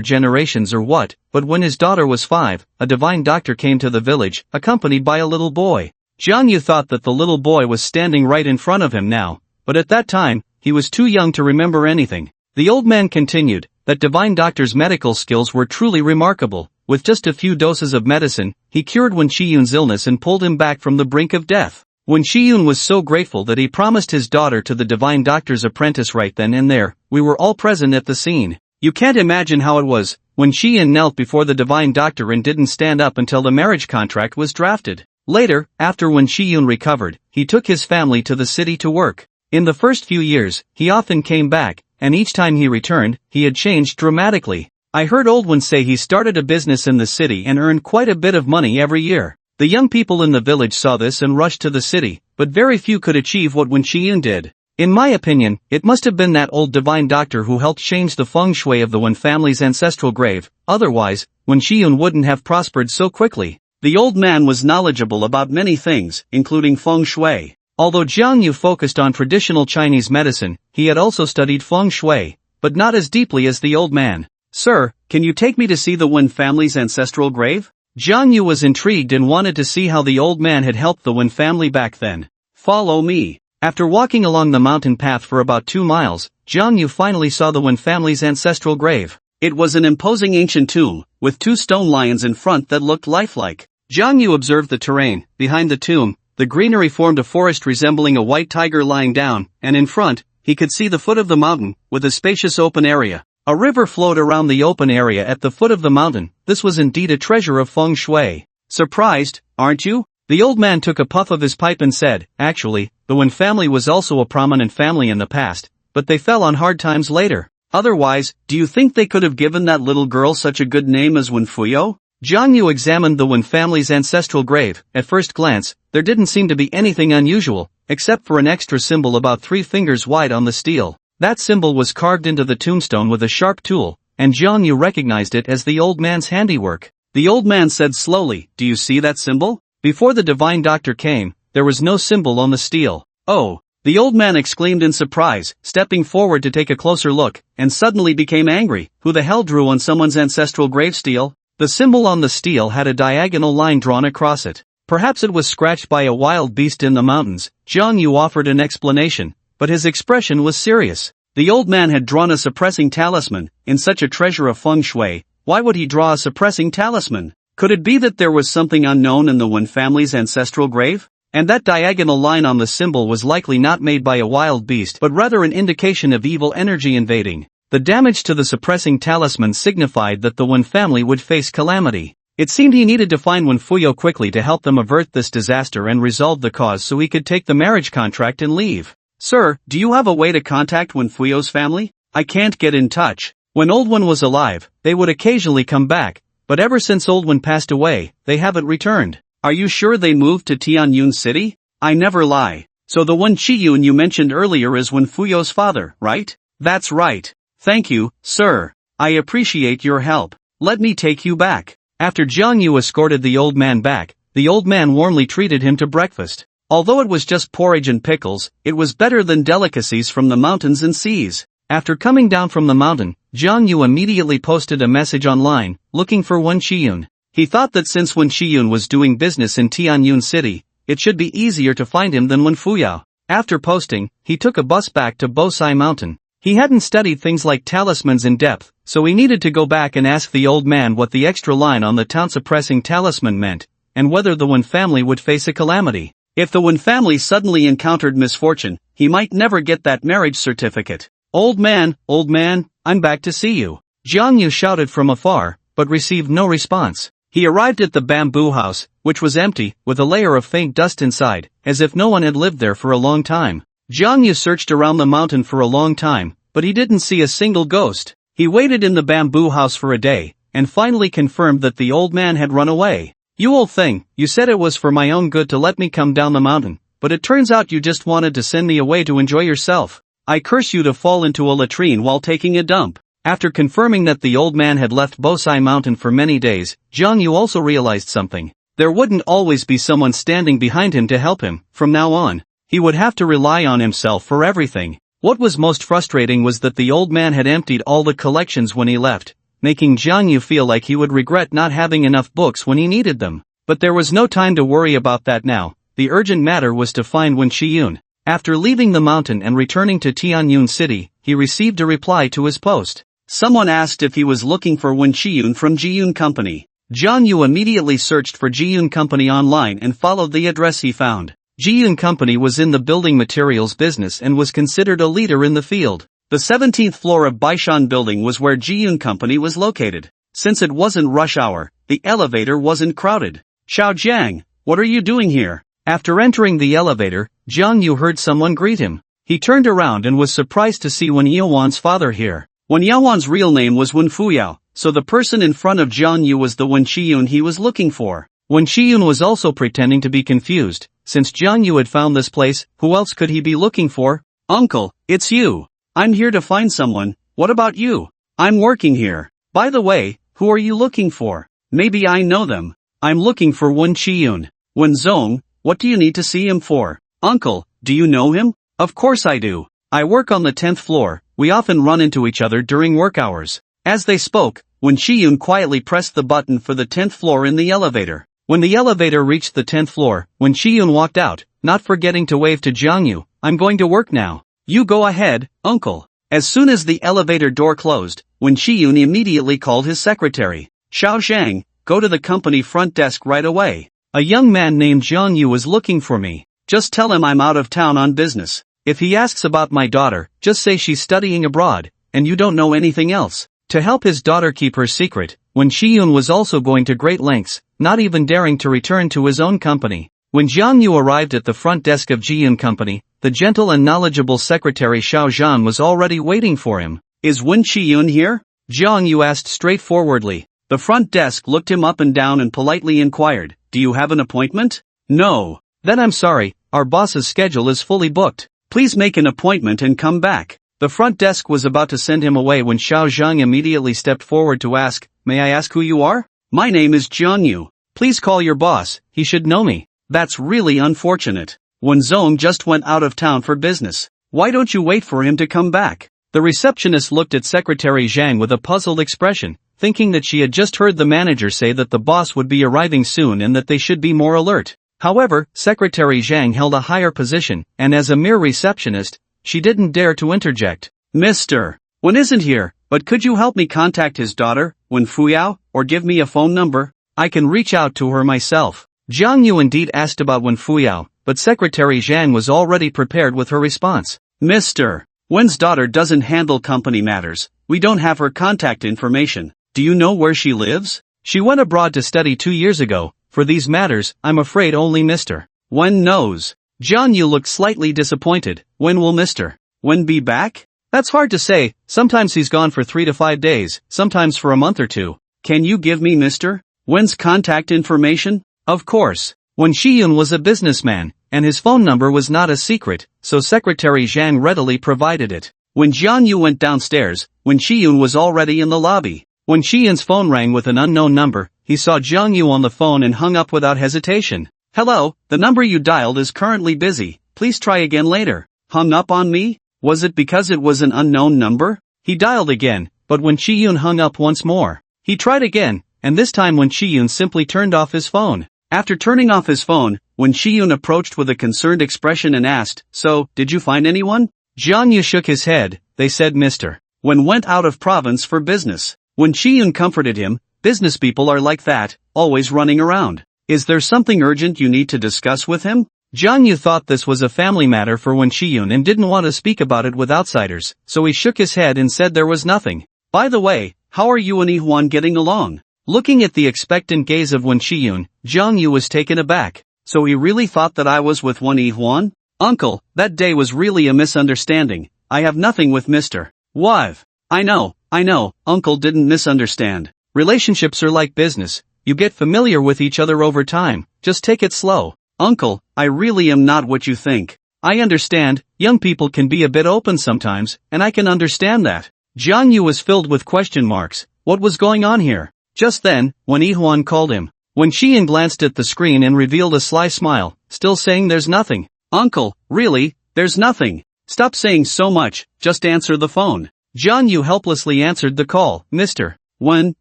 generations or what, but when his daughter was 5, a divine doctor came to the village, accompanied by a little boy. Jiang Yu thought that the little boy was standing right in front of him now, but at that time, he was too young to remember anything. The old man continued, that divine doctor's medical skills were truly remarkable. With just a few doses of medicine, he cured Wen Shiyun's illness and pulled him back from the brink of death. Wen Shiyun was so grateful that he promised his daughter to the divine doctor's apprentice right then and there. We were all present at the scene. You can't imagine how it was. Wen Shiyun knelt before the divine doctor and didn't stand up until the marriage contract was drafted. Later, after Wen Shiyun recovered, he took his family to the city to work. In the first few years, he often came back, and each time he returned, he had changed dramatically. I heard Old One say he started a business in the city and earned quite a bit of money every year. The young people in the village saw this and rushed to the city, but very few could achieve what Wen Shiyun did. In my opinion, it must have been that old divine doctor who helped change the feng shui of the Wen family's ancestral grave, otherwise, Wen Shiyun wouldn't have prospered so quickly. The old man was knowledgeable about many things, including feng shui. Although Jiang Yu focused on traditional Chinese medicine, he had also studied feng shui, but not as deeply as the old man. Sir, can you take me to see the Wen family's ancestral grave? Jiang Yu was intrigued and wanted to see how the old man had helped the Wen family back then. Follow me. After walking along the mountain path for about 2 miles, Jiang Yu finally saw the Wen family's ancestral grave. It was an imposing ancient tomb, with 2 stone lions in front that looked lifelike. Jiang Yu observed the terrain. Behind the tomb, the greenery formed a forest resembling a white tiger lying down, and in front, he could see the foot of the mountain, with a spacious open area. A river flowed around the open area at the foot of the mountain. This was indeed a treasure of feng shui. Surprised, aren't you? The old man took a puff of his pipe and said, actually, the Wen family was also a prominent family in the past, but they fell on hard times later. Otherwise, do you think they could have given that little girl such a good name as Wen Fuyo? Jiang Yu examined the Wen family's ancestral grave. At first glance, there didn't seem to be anything unusual, except for an extra symbol about 3 fingers wide on the stele. That symbol was carved into the tombstone with a sharp tool, and Jiang Yu recognized it as the old man's handiwork. The old man said slowly, do you see that symbol? Before the divine doctor came, there was no symbol on the stele. Oh! The old man exclaimed in surprise, stepping forward to take a closer look, and suddenly became angry. Who the hell drew on someone's ancestral grave stele? The symbol on the stele had a diagonal line drawn across it. Perhaps it was scratched by a wild beast in the mountains. Jiang Yu offered an explanation, but his expression was serious. The old man had drawn a suppressing talisman. In such a treasure of feng shui, why would he draw a suppressing talisman? Could it be that there was something unknown in the Wen family's ancestral grave? And that diagonal line on the symbol was likely not made by a wild beast but rather an indication of evil energy invading. The damage to the suppressing talisman signified that the Wen family would face calamity. It seemed he needed to find Wen Fuyo quickly to help them avert this disaster and resolve the cause so he could take the marriage contract and leave. Sir, do you have a way to contact Wen Fuyo's family? I can't get in touch. When Old One was alive, they would occasionally come back, but ever since Old One passed away, they haven't returned. Are you sure they moved to Tianyun City? I never lie. So the Wen Shiyun you mentioned earlier is Wen Fuyo's father, right? That's right. Thank you, sir. I appreciate your help. Let me take you back. After Jiang Yu escorted the old man back, the old man warmly treated him to breakfast. Although it was just porridge and pickles, it was better than delicacies from the mountains and seas. After coming down from the mountain, Jiang Yu immediately posted a message online, looking for Wen Shiyun. He thought that since Wen Shiyun was doing business in Tianyun City, it should be easier to find him than Wen Fuyo. After posting, he took a bus back to Bosai Mountain. He hadn't studied things like talismans in depth, so he needed to go back and ask the old man what the extra line on the town-suppressing talisman meant, and whether the Wen family would face a calamity. If the Wen family suddenly encountered misfortune, he might never get that marriage certificate. Old man, I'm back to see you. Jiang Yu shouted from afar, but received no response. He arrived at the bamboo house, which was empty, with a layer of faint dust inside, as if no one had lived there for a long time. Jiang Yu searched around the mountain for a long time, but he didn't see a single ghost. He waited in the bamboo house for a day, and finally confirmed that the old man had run away. "You old thing, you said it was for my own good to let me come down the mountain, but it turns out you just wanted to send me away to enjoy yourself. I curse you to fall into a latrine while taking a dump." After confirming that the old man had left Bosai Mountain for many days, Jang Yu also realized something. There wouldn't always be someone standing behind him to help him. From now on, he would have to rely on himself for everything. What was most frustrating was that the old man had emptied all the collections when he left, making Jang Yu feel like he would regret not having enough books when he needed them. But there was no time to worry about that now. The urgent matter was to find Wen Shiyun. After leaving the mountain and returning to Tianyun City, he received a reply to his post. Someone asked if he was looking for Wen Shiyun from Jiyun Company. Jang Yu immediately searched for Jiyun Company online and followed the address he found. Jiyun Company was in the building materials business and was considered a leader in the field. The 17th floor of Baishan Building was where Jiyun Company was located. Since it wasn't rush hour, the elevator wasn't crowded. "Xiao Jiang, what are you doing here?" After entering the elevator, Jang Yu heard someone greet him. He turned around and was surprised to see Wen Yaowan's father here. Wen Yaowan's real name was Wen Fuyao, so the person in front of Jang Yu was the Wen Shiyun he was looking for. Wen Shiyun was also pretending to be confused. Since Jang Yu had found this place, who else could he be looking for? "Uncle, it's you. I'm here to find someone. What about you?" "I'm working here. By the way, who are you looking for?" "Maybe I know them. I'm looking for Wen Shiyun." "Wen Zong, what do you need to see him for?" "Uncle, do you know him?" "Of course I do. I work on the 10th floor. We often run into each other during work hours." As they spoke, Wen Shiyun quietly pressed the button for the 10th floor in the elevator. When the elevator reached the 10th floor, Wen Shiyun walked out, not forgetting to wave to Jang Yu. "I'm going to work now. You go ahead, uncle." As soon as the elevator door closed, Wen Shiyun immediately called his secretary. "Xiao Zhang, go to the company front desk right away. A young man named Jang Yu is looking for me. Just tell him I'm out of town on business. If he asks about my daughter, just say she's studying abroad, and you don't know anything else." To help his daughter keep her secret, Wen Shiyun was also going to great lengths, not even daring to return to his own company. When Jang Yu arrived at the front desk of Jiyun Company, the gentle and knowledgeable secretary Xiao Zhan was already waiting for him. "Is Wen Shiyun here?" Jang Yu asked straightforwardly. The front desk looked him up and down and politely inquired, "Do you have an appointment?" "No." "Then I'm sorry, our boss's schedule is fully booked. Please make an appointment and come back." The front desk was about to send him away when Xiao Zhang immediately stepped forward to ask, "May I ask who you are?" "My name is Jang Yu. Please call your boss, he should know me." "That's really unfortunate. Wen Zong just went out of town for business. Why don't you wait for him to come back?" The receptionist looked at Secretary Zhang with a puzzled expression, thinking that she had just heard the manager say that the boss would be arriving soon and that they should be more alert. However, Secretary Zhang held a higher position, and as a mere receptionist, she didn't dare to interject. "Mr. Wen isn't here, but could you help me contact his daughter, Wen Fuyao, or give me a phone number? I can reach out to her myself." Jang Yu indeed asked about Wen Fuyao, but Secretary Zhang was already prepared with her response. "Mr. Wen's daughter doesn't handle company matters. We don't have her contact information. Do you know where she lives?" "She went abroad to study 2 years ago. For these matters, I'm afraid only Mr. Wen knows." Jang Yu looked slightly disappointed. "When will Mr. Wen be back?" "That's hard to say. Sometimes he's gone for 3 to 5 days, sometimes for a month or two." "Can you give me Mr. Wen's contact information?" Of course. Wen Shiyun was a businessman, and his phone number was not a secret, so Secretary Zhang readily provided it. When Jang Yu went downstairs, Wen Shiyun was already in the lobby. When Shiyun's phone rang with an unknown number, he saw Jang Yu on the phone and hung up without hesitation. "Hello, the number you dialed is currently busy. Please try again later." Hung up on me? Was it because it was an unknown number? He dialed again, but Wen Shiyun hung up once more. He tried again, and this time Wen Shiyun simply turned off his phone. After turning off his phone, Wen Shiyun approached with a concerned expression and asked, "So, did you find anyone?" Jang Yu shook his head. "They said Mr. Wen went out of province for business." Wen Shiyun comforted him. "Business people are like that, always running around. Is there something urgent you need to discuss with him?" Jang Yu thought this was a family matter for Wen Shiyun and didn't want to speak about it with outsiders, so he shook his head and said there was nothing. "By the way, how are you and Yihuan getting along?" Looking at the expectant gaze of Wen Shiyun, Jang Yu was taken aback. "So he really thought that I was with Wen Yihuan?" "Uncle, that day was really a misunderstanding. I have nothing with Mr. What? I know, Uncle didn't misunderstand. Relationships are like business, you get familiar with each other over time, just take it slow. Uncle, I really am not what you think. I understand, young people can be a bit open sometimes, and I can understand that. Jiang Yu was filled with question marks. What was going on here? Just then, when Yihuan called him. When Xian glanced at the screen and revealed a sly smile, still saying there's nothing. Uncle, really, there's nothing. Stop saying so much, just answer the phone. Jiang Yu helplessly answered the call. Mr. Wen,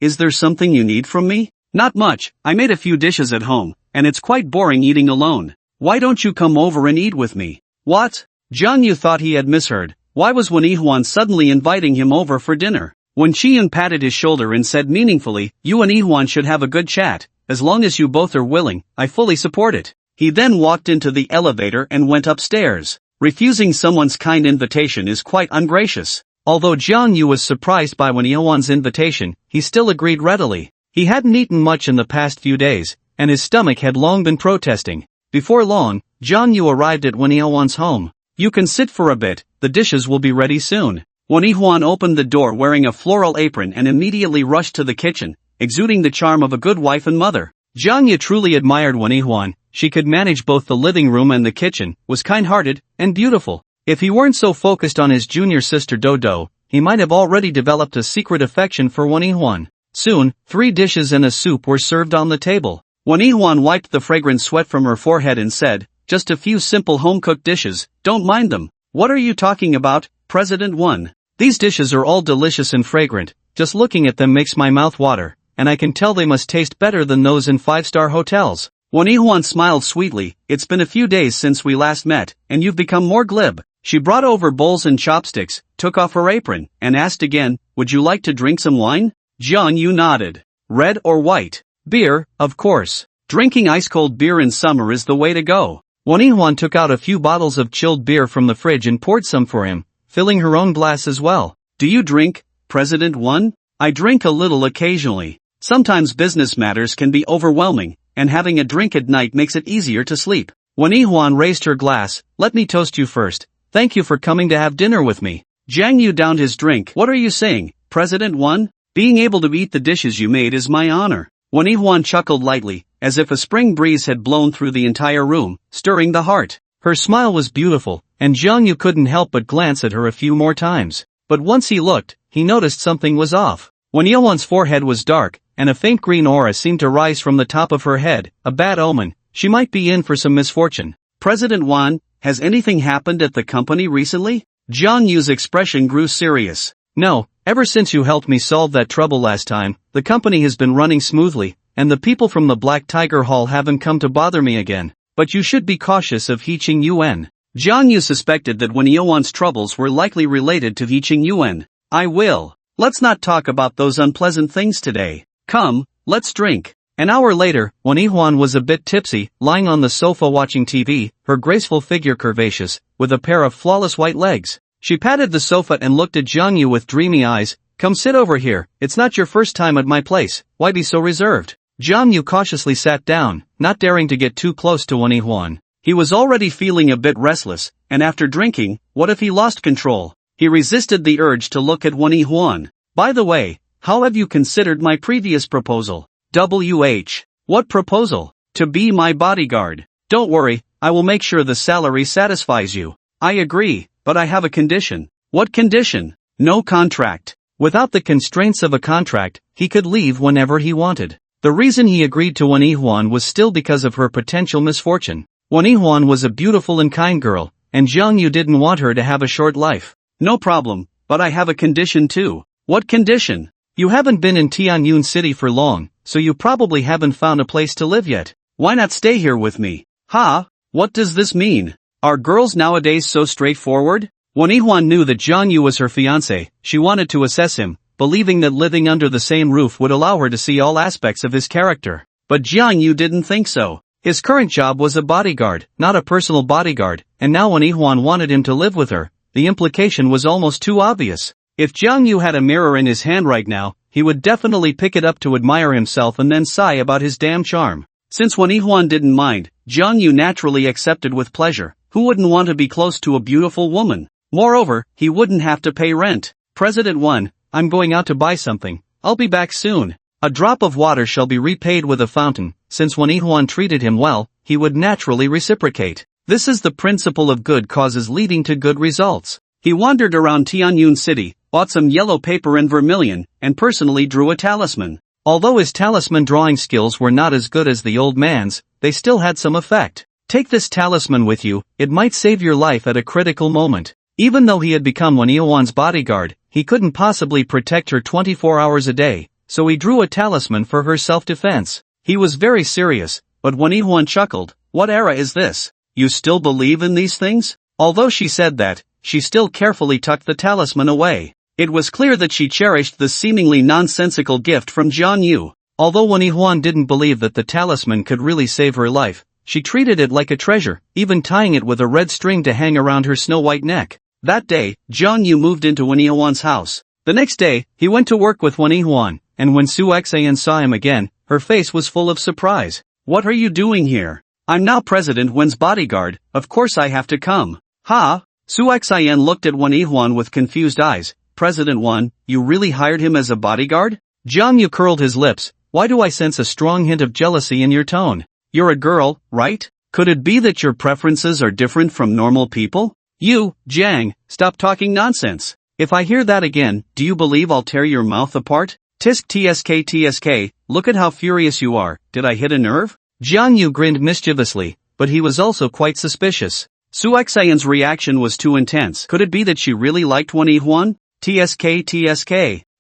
is there something you need from me? Not much, I made a few dishes at home, and it's quite boring eating alone. Why don't you come over and eat with me? What? Jiang Yu thought he had misheard. Why was Wen Yihuan suddenly inviting him over for dinner? When Xian patted his shoulder and said meaningfully, you and Yihuan should have a good chat, as long as you both are willing, I fully support it. He then walked into the elevator and went upstairs. Refusing someone's kind invitation is quite ungracious. Although Jiang Yu was surprised by Wen Yihuan's invitation, he still agreed readily. He hadn't eaten much in the past few days, and his stomach had long been protesting. Before long, Jiang Yu arrived at Wen Yihuan's home. You can sit for a bit, the dishes will be ready soon. Wen Yihuan opened the door wearing a floral apron and immediately rushed to the kitchen, exuding the charm of a good wife and mother. Jiang Yu truly admired Wen Yihuan. She could manage both the living room and the kitchen, was kind-hearted, and beautiful. If he weren't so focused on his junior sister Dodo, he might have already developed a secret affection for Wen Yihuan. Soon, 3 dishes and a soup were served on the table. Wen Yihuan wiped the fragrant sweat from her forehead and said, just a few simple home-cooked dishes, don't mind them. What are you talking about, President Wen? These dishes are all delicious and fragrant, just looking at them makes my mouth water, and I can tell they must taste better than those in 5-star hotels. Wen Yihuan smiled sweetly, it's been a few days since we last met, and you've become more glib. She brought over bowls and chopsticks, took off her apron, and asked again, would you like to drink some wine? Jiang Yu nodded. Red or white? Beer, of course. Drinking ice-cold beer in summer is the way to go. Wen Yihuan took out a few bottles of chilled beer from the fridge and poured some for him, filling her own glass as well. Do you drink, President Wen? I drink a little occasionally. Sometimes business matters can be overwhelming, and having a drink at night makes it easier to sleep. Wen Yihuan raised her glass. Let me toast you first. Thank you for coming to have dinner with me. Jiang Yu downed his drink. What are you saying, President Wen? Being able to eat the dishes you made is my honor. Wen Yihuan chuckled lightly, as if a spring breeze had blown through the entire room, stirring the heart. Her smile was beautiful, and Jiang Yu couldn't help but glance at her a few more times. But once he looked, he noticed something was off. Wen Yihuan's forehead was dark, and a faint green aura seemed to rise from the top of her head, a bad omen. She might be in for some misfortune. President Wen, has anything happened at the company recently? Jiang Yu's expression grew serious. No, ever since you helped me solve that trouble last time, the company has been running smoothly, and the people from the Black Tiger Hall haven't come to bother me again. But you should be cautious of He-Ching Yuan. Jiang Yu suspected that Wen Yihuan's troubles were likely related to He-Ching Yuan. I will. Let's not talk about those unpleasant things today. Come, let's drink. An hour later, Wen Yihuan was a bit tipsy, lying on the sofa watching TV, her graceful figure curvaceous, with a pair of flawless white legs. She patted the sofa and looked at Jiang Yu with dreamy eyes. Come sit over here, it's not your first time at my place, why be so reserved? Jiang Yu cautiously sat down, not daring to get too close to Wen Yihuan. He was already feeling a bit restless, and after drinking, what if he lost control? He resisted the urge to look at Wen Yihuan. By the way, how have you considered my previous proposal? WH. What proposal? To be my bodyguard. Don't worry, I will make sure the salary satisfies you. I agree, but I have a condition. What condition? No contract. Without the constraints of a contract, he could leave whenever he wanted. The reason he agreed to Wen Yihuan was still because of her potential misfortune. Wen Yihuan was a beautiful and kind girl, and Jiang Yu didn't want her to have a short life. No problem, but I have a condition too. What condition? You haven't been in Tianyun City for long, so you probably haven't found a place to live yet. Why not stay here with me? Ha? What does this mean? Are girls nowadays so straightforward? Wen Yihuan knew that Jiang Yu was her fiancé. She wanted to assess him, believing that living under the same roof would allow her to see all aspects of his character. But Jiang Yu didn't think so. His current job was a bodyguard, not a personal bodyguard, and now Wen Yihuan wanted him to live with her. The implication was almost too obvious. If Jiang Yu had a mirror in his hand right now, he would definitely pick it up to admire himself and then sigh about his damn charm. Since Wen Yihuan didn't mind, Jiang Yu naturally accepted with pleasure. Who wouldn't want to be close to a beautiful woman? Moreover, he wouldn't have to pay rent. President 1, I'm going out to buy something, I'll be back soon. A drop of water shall be repaid with a fountain, since when Huan treated him well, he would naturally reciprocate. This is the principle of good causes leading to good results. He wandered around Tianyun City, bought some yellow paper and vermilion, and personally drew a talisman. Although his talisman drawing skills were not as good as the old man's, they still had some effect. Take this talisman with you, it might save your life at a critical moment. Even though he had become Wan Yuan's bodyguard, he couldn't possibly protect her 24 hours a day, so he drew a talisman for her self-defense. He was very serious, but Wan Yuan chuckled, "What era is this? You still believe in these things?" Although she said that, she still carefully tucked the talisman away. It was clear that she cherished the seemingly nonsensical gift from Jian Yu. Although Wan Yuan didn't believe that the talisman could really save her life, she treated it like a treasure, even tying it with a red string to hang around her snow-white neck. That day, Jiang Yu moved into Wan Yuan's house. The next day, he went to work with Wan Yuan, and when Su Xian saw him again, her face was full of surprise. "What are you doing here? I'm now President Wen's bodyguard, of course I have to come." "Ha?" Su Xian looked at Wan Yuan with confused eyes. "President Wan, you really hired him as a bodyguard?" Jiang Yu curled his lips. "Why do I sense a strong hint of jealousy in your tone? You're a girl, right? Could it be that your preferences are different from normal people?" "You, Jiang, stop talking nonsense. If I hear that again, do you believe I'll tear your mouth apart?" "Tisk tsk, look at how furious you are, did I hit a nerve?" Jiang Yu grinned mischievously, but he was also quite suspicious. Su Xian's reaction was too intense. Could it be that she really liked Wan Yuan? Tsk.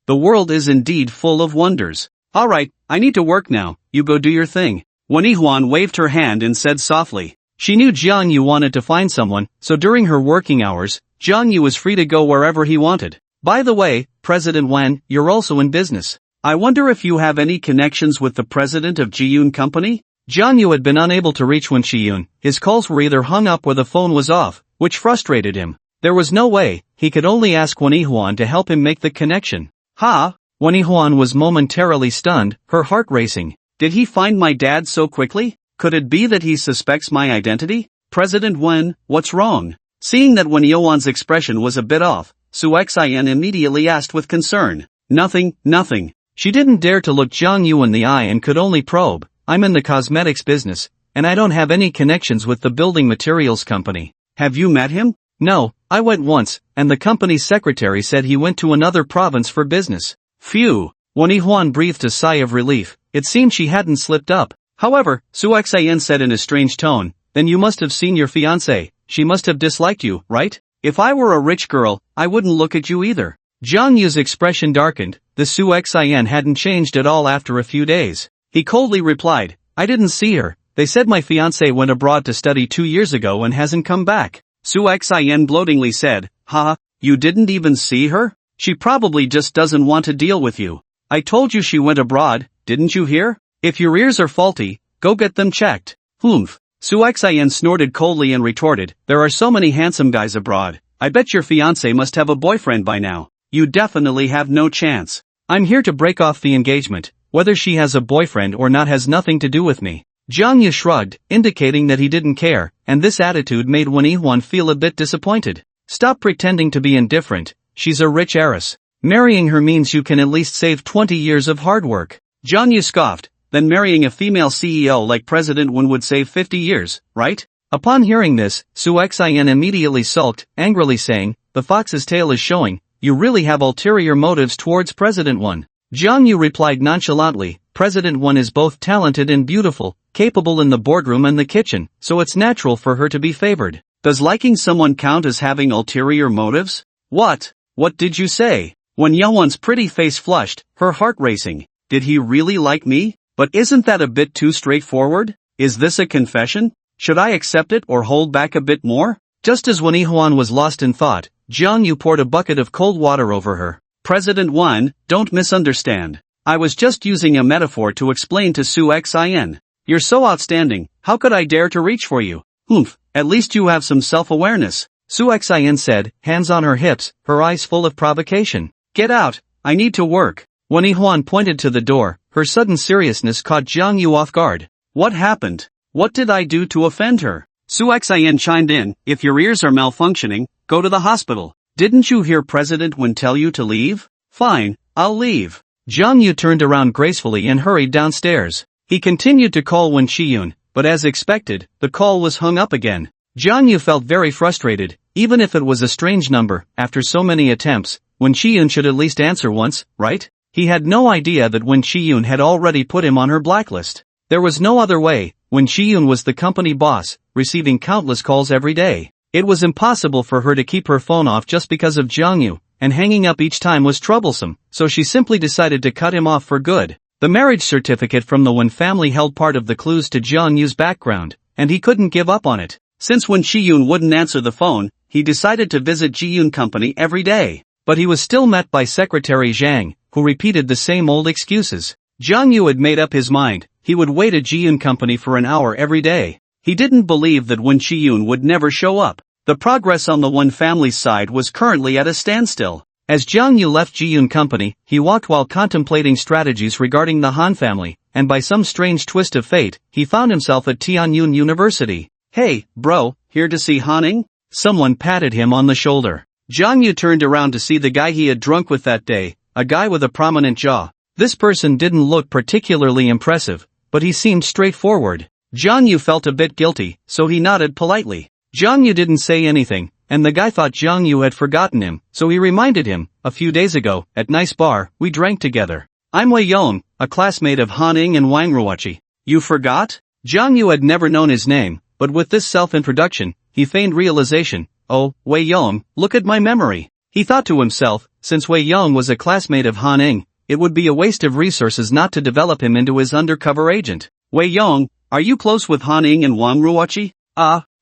The world is indeed full of wonders. "Alright, I need to work now, you go do your thing." Wan Yuan waved her hand and said softly. She knew Jiang Yu wanted to find someone, so during her working hours, Jiang Yu was free to go wherever he wanted. "By the way, President Wan, you're also in business. I wonder if you have any connections with the president of Jiyun Company?" Jiang Yu had been unable to reach Wan Shiyun. His calls were either hung up or the phone was off, which frustrated him. There was no way, he could only ask Wan Yuan to help him make the connection. "Ha?" Wan Yuan was momentarily stunned, her heart racing. "Did he find my dad so quickly? Could it be that he suspects my identity? President Wan, what's wrong?" Seeing that Wan Yuan's expression was a bit off, Su Xian immediately asked with concern. Nothing. She didn't dare to look Jiang Yu in the eye and could only probe. "I'm in the cosmetics business, and I don't have any connections with the building materials company." "Have you met him?" "No, I went once, and the company's secretary said he went to another province for business." Phew! Wan Yuan breathed a sigh of relief. It seemed she hadn't slipped up. However, Su Xian said in a strange tone, "Then you must have seen your fiancée. She must have disliked you, right? If I were a rich girl, I wouldn't look at you either." Jiang Yu's expression darkened. The Su Xian hadn't changed at all after a few days. He coldly replied, "I didn't see her. They said my fiancé went abroad to study 2 years ago and hasn't come back." Su Xian gloatingly said, "Ha, you didn't even see her? She probably just doesn't want to deal with you. I told you she went abroad, didn't you hear? If your ears are faulty, go get them checked." "Humph." Su Xian snorted coldly and retorted, "There are so many handsome guys abroad. I bet your fiancé must have a boyfriend by now. You definitely have no chance. I'm here to break off the engagement. Whether she has a boyfriend or not has nothing to do with me." Jiang Yu shrugged, indicating that he didn't care, and this attitude made Wan Yuan feel a bit disappointed. "Stop pretending to be indifferent. She's a rich heiress. Marrying her means you can at least save 20 years of hard work." Jiang Yu scoffed. "Then marrying a female CEO like President Wen would save 50 years, right?" Upon hearing this, Su Xian immediately sulked, angrily saying, "The fox's tail is showing, you really have ulterior motives towards President Wen." Jiang Yu replied nonchalantly, "President Wen is both talented and beautiful, capable in the boardroom and the kitchen, so it's natural for her to be favored. Does liking someone count as having ulterior motives?" What did you say?" Wan Yuan's pretty face flushed, her heart racing. "Did he really like me? But isn't that a bit too straightforward? Is this a confession? Should I accept it or hold back a bit more?" Just as Wan Yuan was lost in thought, Jiang Yu poured a bucket of cold water over her. "President Wan, don't misunderstand. I was just using a metaphor to explain to Su Xian. You're so outstanding, how could I dare to reach for you? Humph, at least you have some self-awareness." Su Xian said, hands on her hips, her eyes full of provocation. "Get out, I need to work." Wan Yuan pointed to the door, her sudden seriousness caught Jiang Yu off guard. "What happened? What did I do to offend her?" Su Xian chimed in, "If your ears are malfunctioning, go to the hospital." Didn't you hear President Wen tell you to leave? Fine, I'll leave. Jang Yu turned around gracefully and hurried downstairs. He continued to call Wen Shiyun, but as expected, the call was hung up again. Jang Yu felt very frustrated. Even if it was a strange number, after so many attempts, Wen Shiyun should at least answer once, right? He had no idea that Wen Shiyun had already put him on her blacklist. There was no other way. Wen Shiyun was the company boss, receiving countless calls every day. It was impossible for her to keep her phone off just because of Jang Yu, and hanging up each time was troublesome, so she simply decided to cut him off for good. The marriage certificate from the Wen family held part of the clues to Jang Yu's background, and he couldn't give up on it. Since Wen Shiyun wouldn't answer the phone, he decided to visit Jiyun Company every day. But he was still met by Secretary Zhang, who repeated the same old excuses. Jang Yu had made up his mind. He would wait at Jiyun Company for an hour every day. He didn't believe that Wen Shiyun would never show up. The progress on the Wen family's side was currently at a standstill. As Jang Yu left Jiyun Company, he walked while contemplating strategies regarding the Han family, and by some strange twist of fate, he found himself at Tianyun University. Hey, bro, here to see Hanning? Someone patted him on the shoulder. Jang Yu turned around to see the guy he had drunk with that day, a guy with a prominent jaw. This person didn't look particularly impressive, but he seemed straightforward. Jang Yu felt a bit guilty, so he nodded politely. Jang Yu didn't say anything, and the guy thought Jang Yu had forgotten him, so he reminded him, a few days ago, at nice bar, we drank together. I'm Wei Yong, a classmate of Hanning and Wang Ruoqi. You forgot? Jang Yu had never known his name, but with this self-introduction, he feigned realization. Oh, Wei Yong, look at my memory. He thought to himself, since Wei Yong was a classmate of Hanning, it would be a waste of resources not to develop him into his undercover agent. Wei Yong, are you close with Hanning and Wang Ruoqi?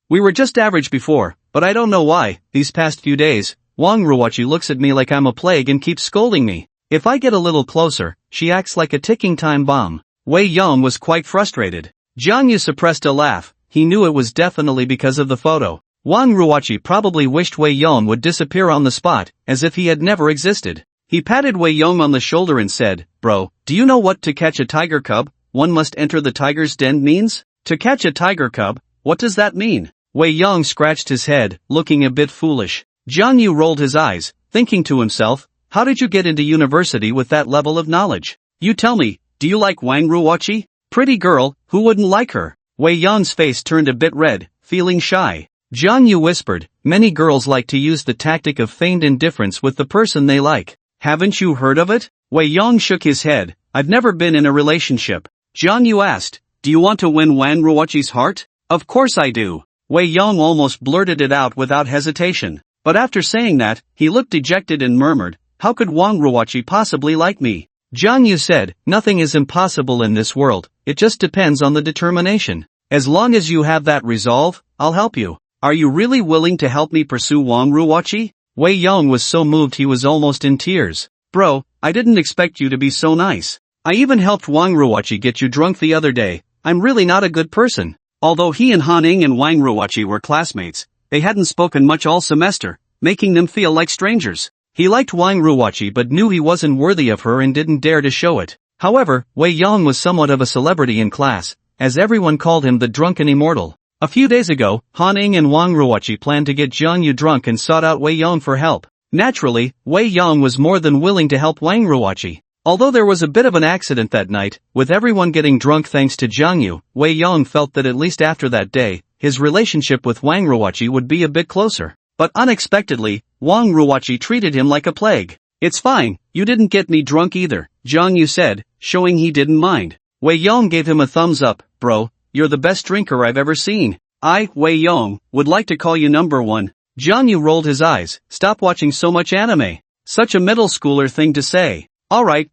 We were just average before, but I don't know why, these past few days, Wang Ruoqi looks at me like I'm a plague and keeps scolding me. If I get a little closer, she acts like a ticking time bomb. Wei Yong was quite frustrated. Jang Yu suppressed a laugh. He knew it was definitely because of the photo. Wang Ruoqi probably wished Wei Yong would disappear on the spot, as if he had never existed. He patted Wei Yong on the shoulder and said, Bro, do you know what to catch a tiger cub? One must enter the tiger's den means? To catch a tiger cub, what does that mean? Wei Yong scratched his head, looking a bit foolish. Jang Yu rolled his eyes, thinking to himself, how did you get into university with that level of knowledge? You tell me, do you like Wang Ruoqi? Pretty girl, who wouldn't like her? Wei Yong's face turned a bit red, feeling shy. Jang Yu whispered, many girls like to use the tactic of feigned indifference with the person they like. Haven't you heard of it? Wei Yong shook his head. I've never been in a relationship. Jang Yu asked, do you want to win Wang Ruoqi's heart? Of course I do. Wei Yong almost blurted it out without hesitation. But after saying that, he looked dejected and murmured, how could Wang Ruoqi possibly like me? Jang Yu said, nothing is impossible in this world, it just depends on the determination. As long as you have that resolve, I'll help you. Are you really willing to help me pursue Wang Ruoqi? Wei Yong was so moved he was almost in tears. Bro, I didn't expect you to be so nice. I even helped Wang Ruoqi get you drunk the other day. I'm really not a good person. Although he and Hanning and Wang Ruoqi were classmates, they hadn't spoken much all semester, making them feel like strangers. He liked Wang Ruoqi but knew he wasn't worthy of her and didn't dare to show it. However, Wei Yong was somewhat of a celebrity in class, as everyone called him the drunken immortal. A few days ago, Hanning and Wang Ruoqi planned to get Jang Yu drunk and sought out Wei Yong for help. Naturally, Wei Yong was more than willing to help Wang Ruoqi. Although there was a bit of an accident that night, with everyone getting drunk thanks to Jang Yu, Wei Yong felt that at least after that day, his relationship with Wang Ruoqi would be a bit closer. But unexpectedly, Wang Ruoqi treated him like a plague. It's fine, you didn't get me drunk either, Jang Yu said, showing he didn't mind. Wei Yong gave him a thumbs up. Bro, you're the best drinker I've ever seen. I, Wei Yong, would like to call you number one. Jang Yu rolled his eyes. Stop watching so much anime. Such a middle schooler thing to say. Alright,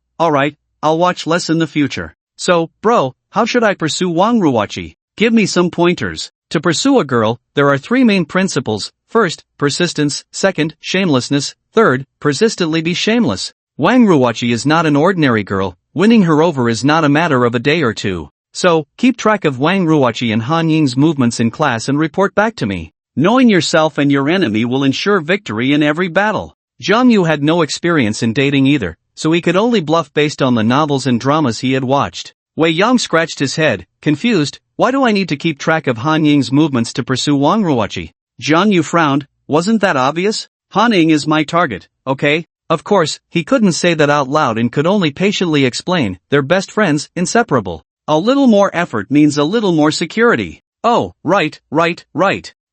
I'll watch less in the future. So, bro, how should I pursue Wang Ruoqi? Give me some pointers. To pursue a girl, there are three main principles. First, persistence. Second, shamelessness. Third, persistently be shameless. Wang Ruoqi is not an ordinary girl. Winning her over is not a matter of a day or two. So, keep track of Wang Ruoqi and Han Ying's movements in class and report back to me. Knowing yourself and your enemy will ensure victory in every battle. Jang Yu had no experience in dating either, so he could only bluff based on the novels and dramas he had watched. Wei Yong scratched his head, confused. Why do I need to keep track of Han Ying's movements to pursue Wang Ruoqi? Jang Yu frowned. Wasn't that obvious? Han Ning is my target, okay? Of course, he couldn't say that out loud and could only patiently explain, they're best friends, inseparable. A little more effort means a little more security. Oh, right.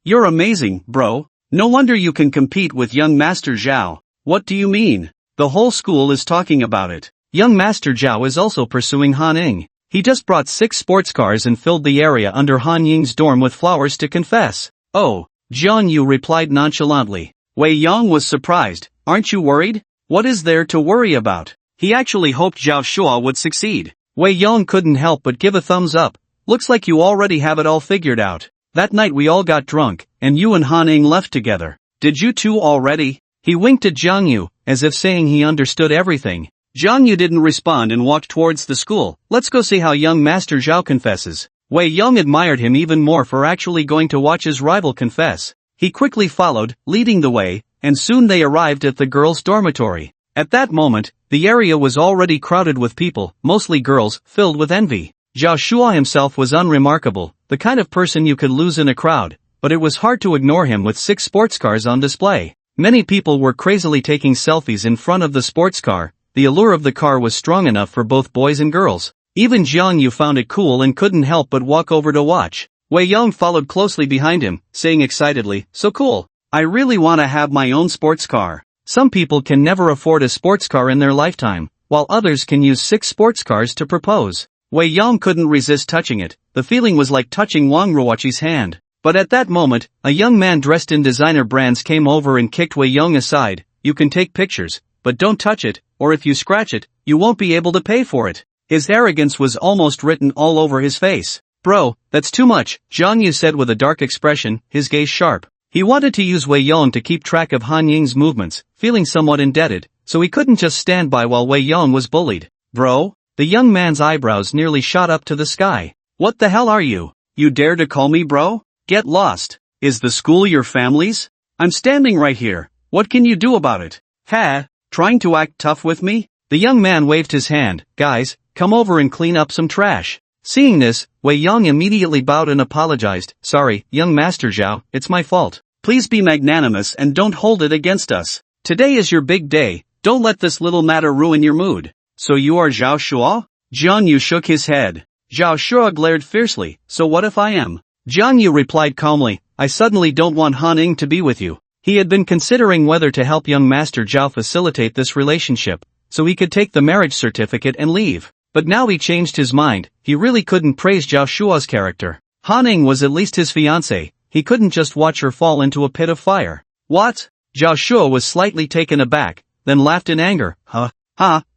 You're amazing, bro. No wonder you can compete with young Master Zhao. What do you mean? The whole school is talking about it. Young Master Zhao is also pursuing Han Ning. He just brought 6 sports cars and filled the area under Han Ying's dorm with flowers to confess. Oh, Jiang Yu replied nonchalantly. Wei Yong was surprised. Aren't you worried? What is there to worry about? He actually hoped Zhao Shuo would succeed. Wei Yong couldn't help but give a thumbs up. Looks like you already have it all figured out. That night we all got drunk, and you and Han Ning left together. Did you two already? He winked at Jiang Yu, as if saying he understood everything. Jiang Yu didn't respond and walked towards the school. Let's go see how young Master Zhao confesses. Wei Yong admired him even more for actually going to watch his rival confess. He quickly followed, leading the way, and soon they arrived at the girls' dormitory. At that moment, the area was already crowded with people, mostly girls, filled with envy. Zhao Shuo himself was unremarkable, the kind of person you could lose in a crowd, but it was hard to ignore him with 6 sports cars on display. Many people were crazily taking selfies in front of the sports car. The allure of the car was strong enough for both boys and girls. Even Jiang Yu found it cool and couldn't help but walk over to watch. Wei Yong followed closely behind him, saying excitedly, "So cool. I really want to have my own sports car." Some people can never afford a sports car in their lifetime, while others can use 6 sports cars to propose. Wei Yong couldn't resist touching it. The feeling was like touching Wang Ruoqi's hand. But at that moment, a young man dressed in designer brands came over and kicked Wei Yong aside. "You can take pictures, but don't touch it, or if you scratch it, you won't be able to pay for it." His arrogance was almost written all over his face. "Bro, that's too much," Jiang Yu said with a dark expression, his gaze sharp. He wanted to use Wei Yong to keep track of Han Ying's movements, feeling somewhat indebted, so he couldn't just stand by while Wei Yong was bullied. "Bro?" The young man's eyebrows nearly shot up to the sky. "What the hell are you? You dare to call me bro? Get lost. Is the school your family's? I'm standing right here. What can you do about it? Ha? Trying to act tough with me?" The young man waved his hand. "Guys, come over and clean up some trash." Seeing this, Wei Yong immediately bowed and apologized. "Sorry, young Master Zhao, it's my fault. Please be magnanimous and don't hold it against us. Today is your big day, don't let this little matter ruin your mood." "So you are Zhao Shuo?" Jiang Yu shook his head. Zhao Shuo glared fiercely. "So what if I am?" Jiang Yu replied calmly, "I suddenly don't want Han Ning to be with you." He had been considering whether to help young Master Zhao facilitate this relationship, so he could take the marriage certificate and leave. But now he changed his mind. He really couldn't praise Zhao Shuo's character. Han Ning was at least his fiancée. He couldn't just watch her fall into a pit of fire. "What?" Zhao Shuo was slightly taken aback, then laughed in anger.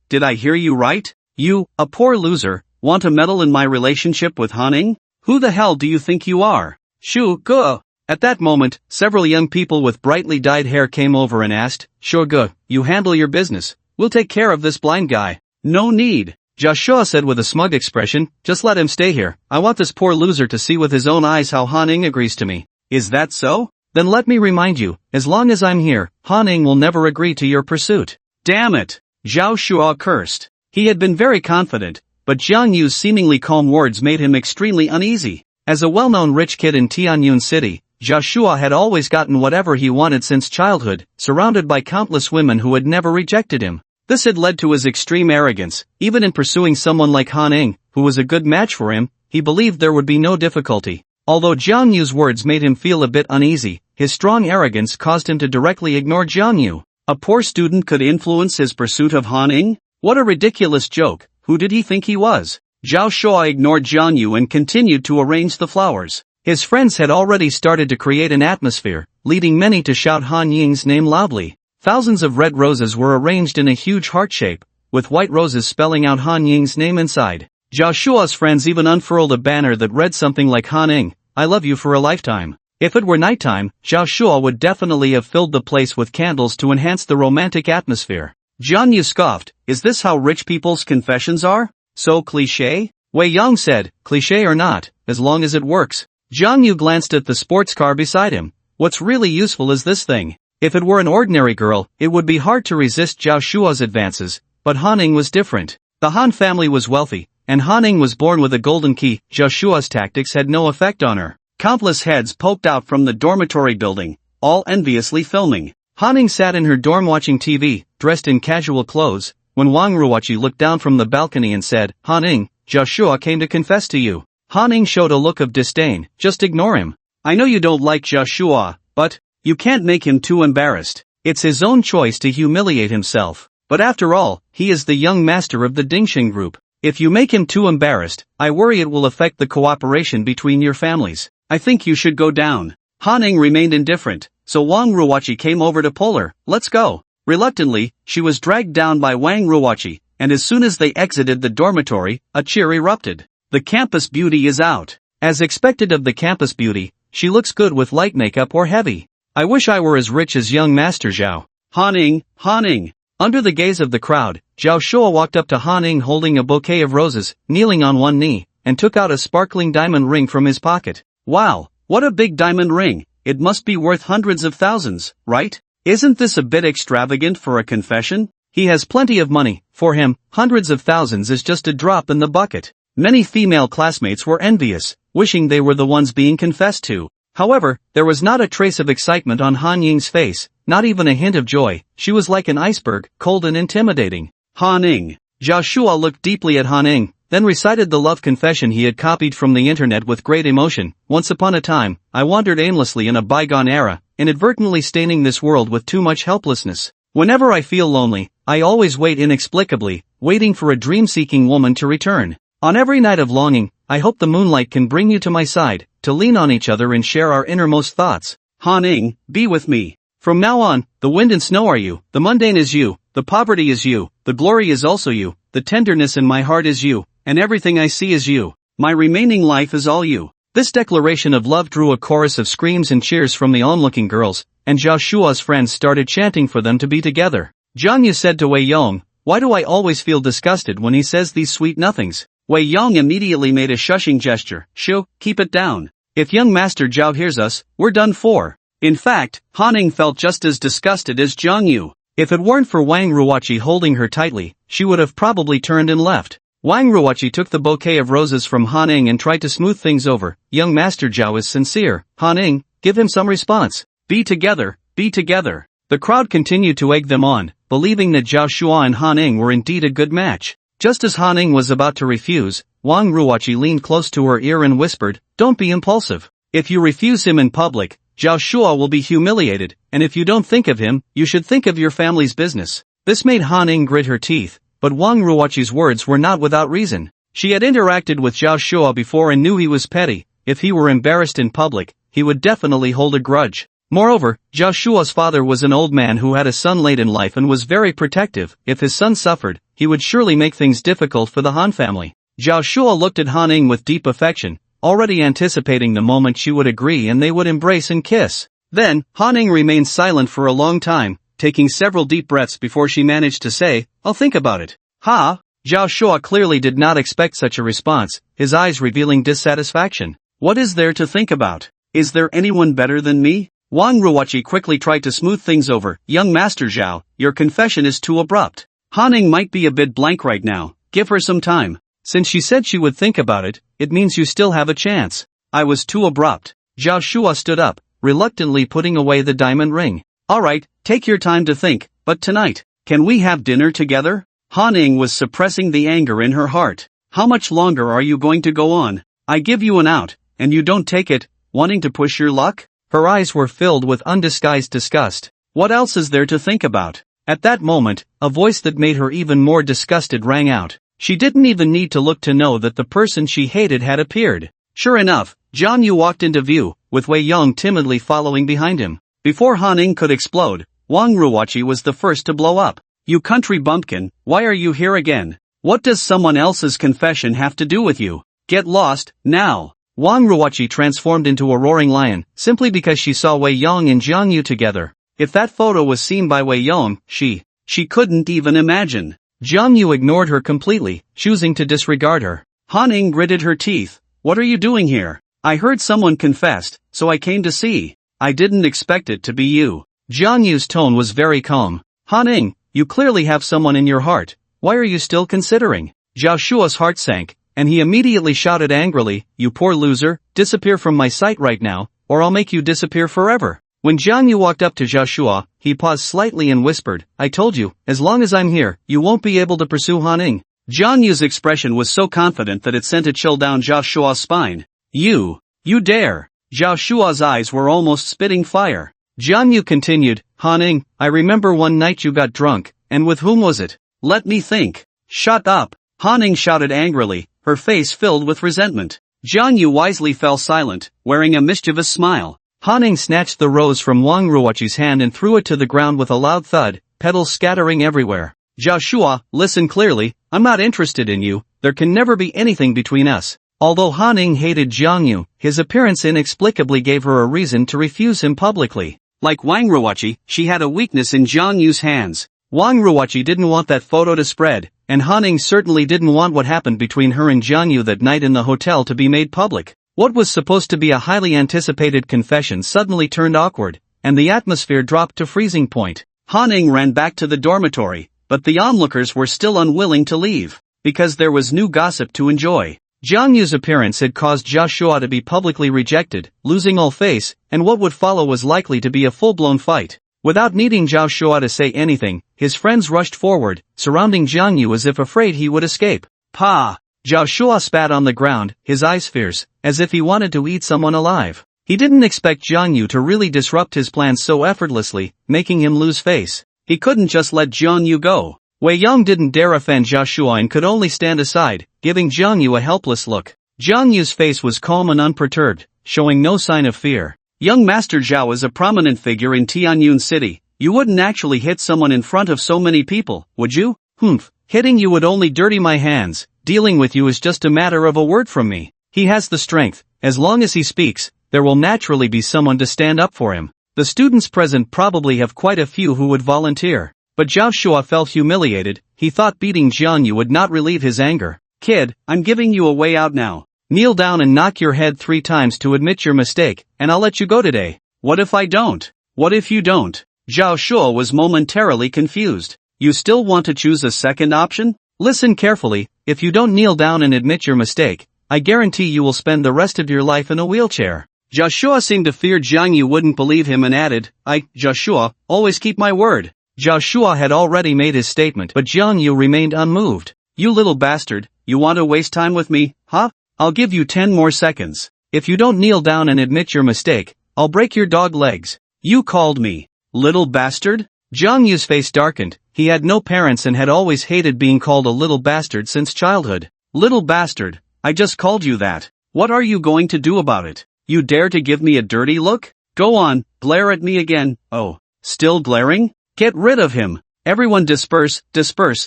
Did I hear you right? You, a poor loser, want to meddle in my relationship with Han Ning? Who the hell do you think you are? Shu Ge." At that moment, several young people with brightly dyed hair came over and asked, "Shu Ge, you handle your business. We'll take care of this blind guy." "No need," Zhao Shuo said with a smug expression, "Just let him stay here. I want this poor loser to see with his own eyes how Han Ning agrees to me." "Is that so?" "Then let me remind you, as long as I'm here, Han Ning will never agree to your pursuit." "Damn it!" Zhao Shuo cursed. He had been very confident, but Jiang Yu's seemingly calm words made him extremely uneasy. As a well-known rich kid in Tianyun City, Zhao Shuo had always gotten whatever he wanted since childhood, surrounded by countless women who had never rejected him. This had led to his extreme arrogance. Even in pursuing someone like Han Ning, who was a good match for him, he believed there would be no difficulty. Although Jiang Yu's words made him feel a bit uneasy, his strong arrogance caused him to directly ignore Jiang Yu. A poor student could influence his pursuit of Han Ning? What a ridiculous joke. Who did he think he was? Zhao Shuo ignored Jiang Yu and continued to arrange the flowers. His friends had already started to create an atmosphere, leading many to shout Han Ying's name loudly. Thousands of red roses were arranged in a huge heart shape, with white roses spelling out Han Ying's name inside. Zhao Shuo's friends even unfurled a banner that read something like Han Ning, I love you for a lifetime. If it were nighttime, Zhao Shuo would definitely have filled the place with candles to enhance the romantic atmosphere. Jiang Yu scoffed, is this how rich people's confessions are? So cliché? Wei Yong said, cliché or not, as long as it works. Jiang Yu glanced at the sports car beside him. What's really useful is this thing. If it were an ordinary girl, it would be hard to resist Zhao Shuo's advances, but Han Ning was different. The Han family was wealthy, and Han Ning was born with a golden key. Zhao Shuo's tactics had no effect on her. Countless heads poked out from the dormitory building, all enviously filming. Haning sat in her dorm watching TV, dressed in casual clothes, when Wang Ruoqi looked down from the balcony and said, "Haning, Joshua came to confess to you." Haning showed a look of disdain. "Just ignore him. I know you don't like Joshua, but you can't make him too embarrassed. It's his own choice to humiliate himself. But after all, he is the young master of the Dingxing group. If you make him too embarrassed, I worry it will affect the cooperation between your families. I think you should go down." Haning remained indifferent, so Wang Ruoqi came over to pull her. "Let's go." Reluctantly, she was dragged down by Wang Ruoqi, and as soon as they exited the dormitory, a cheer erupted. "The campus beauty is out." As expected of the campus beauty, she looks good with light makeup or heavy. "I wish I were as rich as young Master Zhao." Haning. Under the gaze of the crowd, Zhao Shua walked up to Haning holding a bouquet of roses, kneeling on one knee, and took out a sparkling diamond ring from his pocket. "Wow, what a big diamond ring. It must be worth hundreds of thousands, right? Isn't this a bit extravagant for a confession?" He has plenty of money. For him, hundreds of thousands is just a drop in the bucket. Many female classmates were envious, wishing they were the ones being confessed to. However, there was not a trace of excitement on Han Ying's face, not even a hint of joy. She was like an iceberg, cold and intimidating. "Haning." Zhao Shua looked deeply at Haning, then recited the love confession he had copied from the internet with great emotion. "Once upon a time, I wandered aimlessly in a bygone era, inadvertently staining this world with too much helplessness. Whenever I feel lonely, I always wait inexplicably, waiting for a dream-seeking woman to return. On every night of longing, I hope the moonlight can bring you to my side, to lean on each other and share our innermost thoughts. Haning, be with me. From now on, the wind and snow are you, the mundane is you, the poverty is you, the glory is also you, the tenderness in my heart is you, and everything I see is you. My remaining life is all you." This declaration of love drew a chorus of screams and cheers from the onlooking girls, and Zhao Shua's friends started chanting for them to be together. Zhang Yu said to Wei Yong, "Why do I always feel disgusted when he says these sweet nothings?" Wei Yong immediately made a shushing gesture. "Shu, keep it down. If young Master Zhao hears us, we're done for." In fact, Haning felt just as disgusted as Zhang Yu. If it weren't for Wang Ruoqi holding her tightly, she would have probably turned and left. Wang Ruoqi took the bouquet of roses from Haning and tried to smooth things over. "Young Master Zhao is sincere. Haning, give him some response. Be together, be together." The crowd continued to egg them on, believing that Zhao Shua and Haning were indeed a good match. Just as Haning was about to refuse, Wang Ruoqi leaned close to her ear and whispered, "Don't be impulsive. If you refuse him in public, Zhao Shua will be humiliated, and if you don't think of him, you should think of your family's business." This made Haning grit her teeth, but Wang Ruoqi's words were not without reason. She had interacted with Zhao Shua before and knew he was petty. If he were embarrassed in public, he would definitely hold a grudge. Moreover, Zhao Shua's father was an old man who had a son late in life and was very protective. If his son suffered, he would surely make things difficult for the Han family. Zhao Shua looked at Haning with deep affection, already anticipating the moment she would agree and they would embrace and kiss. Then, Haning remained silent for a long time, taking several deep breaths before she managed to say, "I'll think about it." "Ha?" Zhao Shua clearly did not expect such a response, his eyes revealing dissatisfaction. "What is there to think about? Is there anyone better than me?" Wang Ruoqi quickly tried to smooth things over. "Young Master Zhao, your confession is too abrupt. Haning might be a bit blank right now, give her some time. Since she said she would think about it, it means you still have a chance." "I was too abrupt." Zhao Shua stood up, reluctantly putting away the diamond ring. "Alright, take your time to think, but tonight, can we have dinner together?" Haning was suppressing the anger in her heart. "How much longer are you going to go on? I give you an out, and you don't take it, wanting to push your luck?" Her eyes were filled with undisguised disgust. What else is there to think about? At that moment, a voice that made her even more disgusted rang out. She didn't even need to look to know that the person she hated had appeared. Sure enough, Zhang Yu walked into view, with Wei Yong timidly following behind him. Before Haning could explode, Wang Ruoqi was the first to blow up. "You country bumpkin, why are you here again? What does someone else's confession have to do with you? Get lost, now!" Wang Ruoqi transformed into a roaring lion, simply because she saw Wei Yong and Zhang Yu together. If that photo was seen by Wei Yong, she couldn't even imagine. Zhang Yu ignored her completely, choosing to disregard her. Haning gritted her teeth. "What are you doing here? I heard someone confessed, so I came to see. I didn't expect it to be you." Zhang Yu's tone was very calm. "Haning, you clearly have someone in your heart. Why are you still considering?" Zhao Shua's heart sank, and he immediately shouted angrily, "You poor loser, disappear from my sight right now, or I'll make you disappear forever." When Jiang Yu walked up to Joshua, he paused slightly and whispered, "I told you, as long as I'm here, you won't be able to pursue Haning." Jiang Yu's expression was so confident that it sent a chill down Joshua's spine. You dare. Joshua's eyes were almost spitting fire. Jiang Yu continued, "Haning, I remember one night you got drunk, and with whom was it?" Let me think. Shut up. Haning shouted angrily, her face filled with resentment. Jiang Yu wisely fell silent, wearing a mischievous smile. Haning snatched the rose from Wang Ruoqi's hand and threw it to the ground with a loud thud, petals scattering everywhere. Joshua, listen clearly, I'm not interested in you, there can never be anything between us. Although Haning hated Jiang Yu, his appearance inexplicably gave her a reason to refuse him publicly. Like Wang Ruoqi, she had a weakness in Jiang Yu's hands. Wang Ruoqi didn't want that photo to spread, and Haning certainly didn't want what happened between her and Jiang Yu that night in the hotel to be made public. What was supposed to be a highly anticipated confession suddenly turned awkward, and the atmosphere dropped to freezing point. Haning ran back to the dormitory, but the onlookers were still unwilling to leave, because there was new gossip to enjoy. Jiang Yu's appearance had caused Joshua to be publicly rejected, losing all face, and what would follow was likely to be a full-blown fight. Without needing Joshua to say anything, his friends rushed forward, surrounding Jiang Yu as if afraid he would escape. Pa! Joshua spat on the ground, his eyes fierce, as if he wanted to eat someone alive. He didn't expect Jiang Yu to really disrupt his plans so effortlessly, making him lose face. He couldn't just let Jiang Yu go. Wei Yang didn't dare offend Joshua and could only stand aside, giving Jiang Yu a helpless look. Jiang Yu's face was calm and unperturbed, showing no sign of fear. Young Master Zhao is a prominent figure in Tianyun City. You wouldn't actually hit someone in front of so many people, would you? Humph, hitting you would only dirty my hands. Dealing with you is just a matter of a word from me. He has the strength. As long as he speaks, there will naturally be someone to stand up for him. The students present probably have quite a few who would volunteer. But Joshua felt humiliated. He thought beating Jiang Yu would not relieve his anger. Kid, I'm giving you a way out now. Kneel down and knock your head 3 times to admit your mistake, and I'll let you go today. What if I don't? What if you don't? Zhao Shuo was momentarily confused. You still want to choose a second option? Listen carefully, if you don't kneel down and admit your mistake, I guarantee you will spend the rest of your life in a wheelchair. Joshua seemed to fear Jiang Yu wouldn't believe him and added, Joshua, always keep my word. Joshua had already made his statement, but Jiang Yu remained unmoved. You little bastard, you want to waste time with me, huh? I'll give you 10 more seconds. If you don't kneel down and admit your mistake, I'll break your dog legs. You called me little bastard? Jiang Yu's face darkened. He had no parents and had always hated being called a little bastard since childhood. Little bastard, I just called you that. What are you going to do about it? You dare to give me a dirty look? Go on, glare at me again. Oh, still glaring? Get rid of him. Everyone disperse,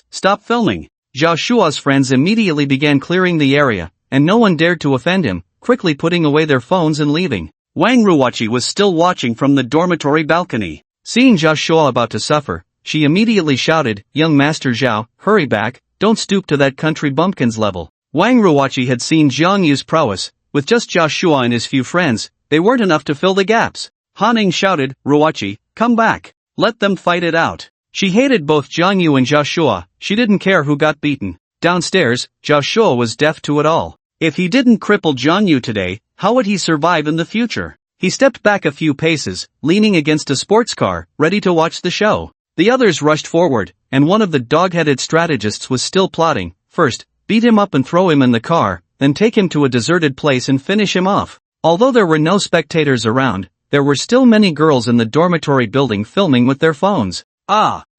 stop filming. Joshua's friends immediately began clearing the area, and no one dared to offend him, quickly putting away their phones and leaving. Wang Ruoqi was still watching from the dormitory balcony. Seeing Joshua about to suffer, she immediately shouted, "Young Master Zhao, hurry back, don't stoop to that country bumpkin's level." Wang Ruoqi had seen Jiang Yu's prowess. With just Joshua and his few friends, they weren't enough to fill the gaps. Haning shouted, Ruoqi, come back. Let them fight it out. She hated both Jiang Yu and Joshua. She didn't care who got beaten. Downstairs, Joshua was deaf to it all. If he didn't cripple Jiang Yu today, how would he survive in the future? He stepped back a few paces, leaning against a sports car, ready to watch the show. The others rushed forward, and one of the dog-headed strategists was still plotting. First, beat him up and throw him in the car, then take him to a deserted place and finish him off. Although there were no spectators around, there were still many girls in the dormitory building filming with their phones.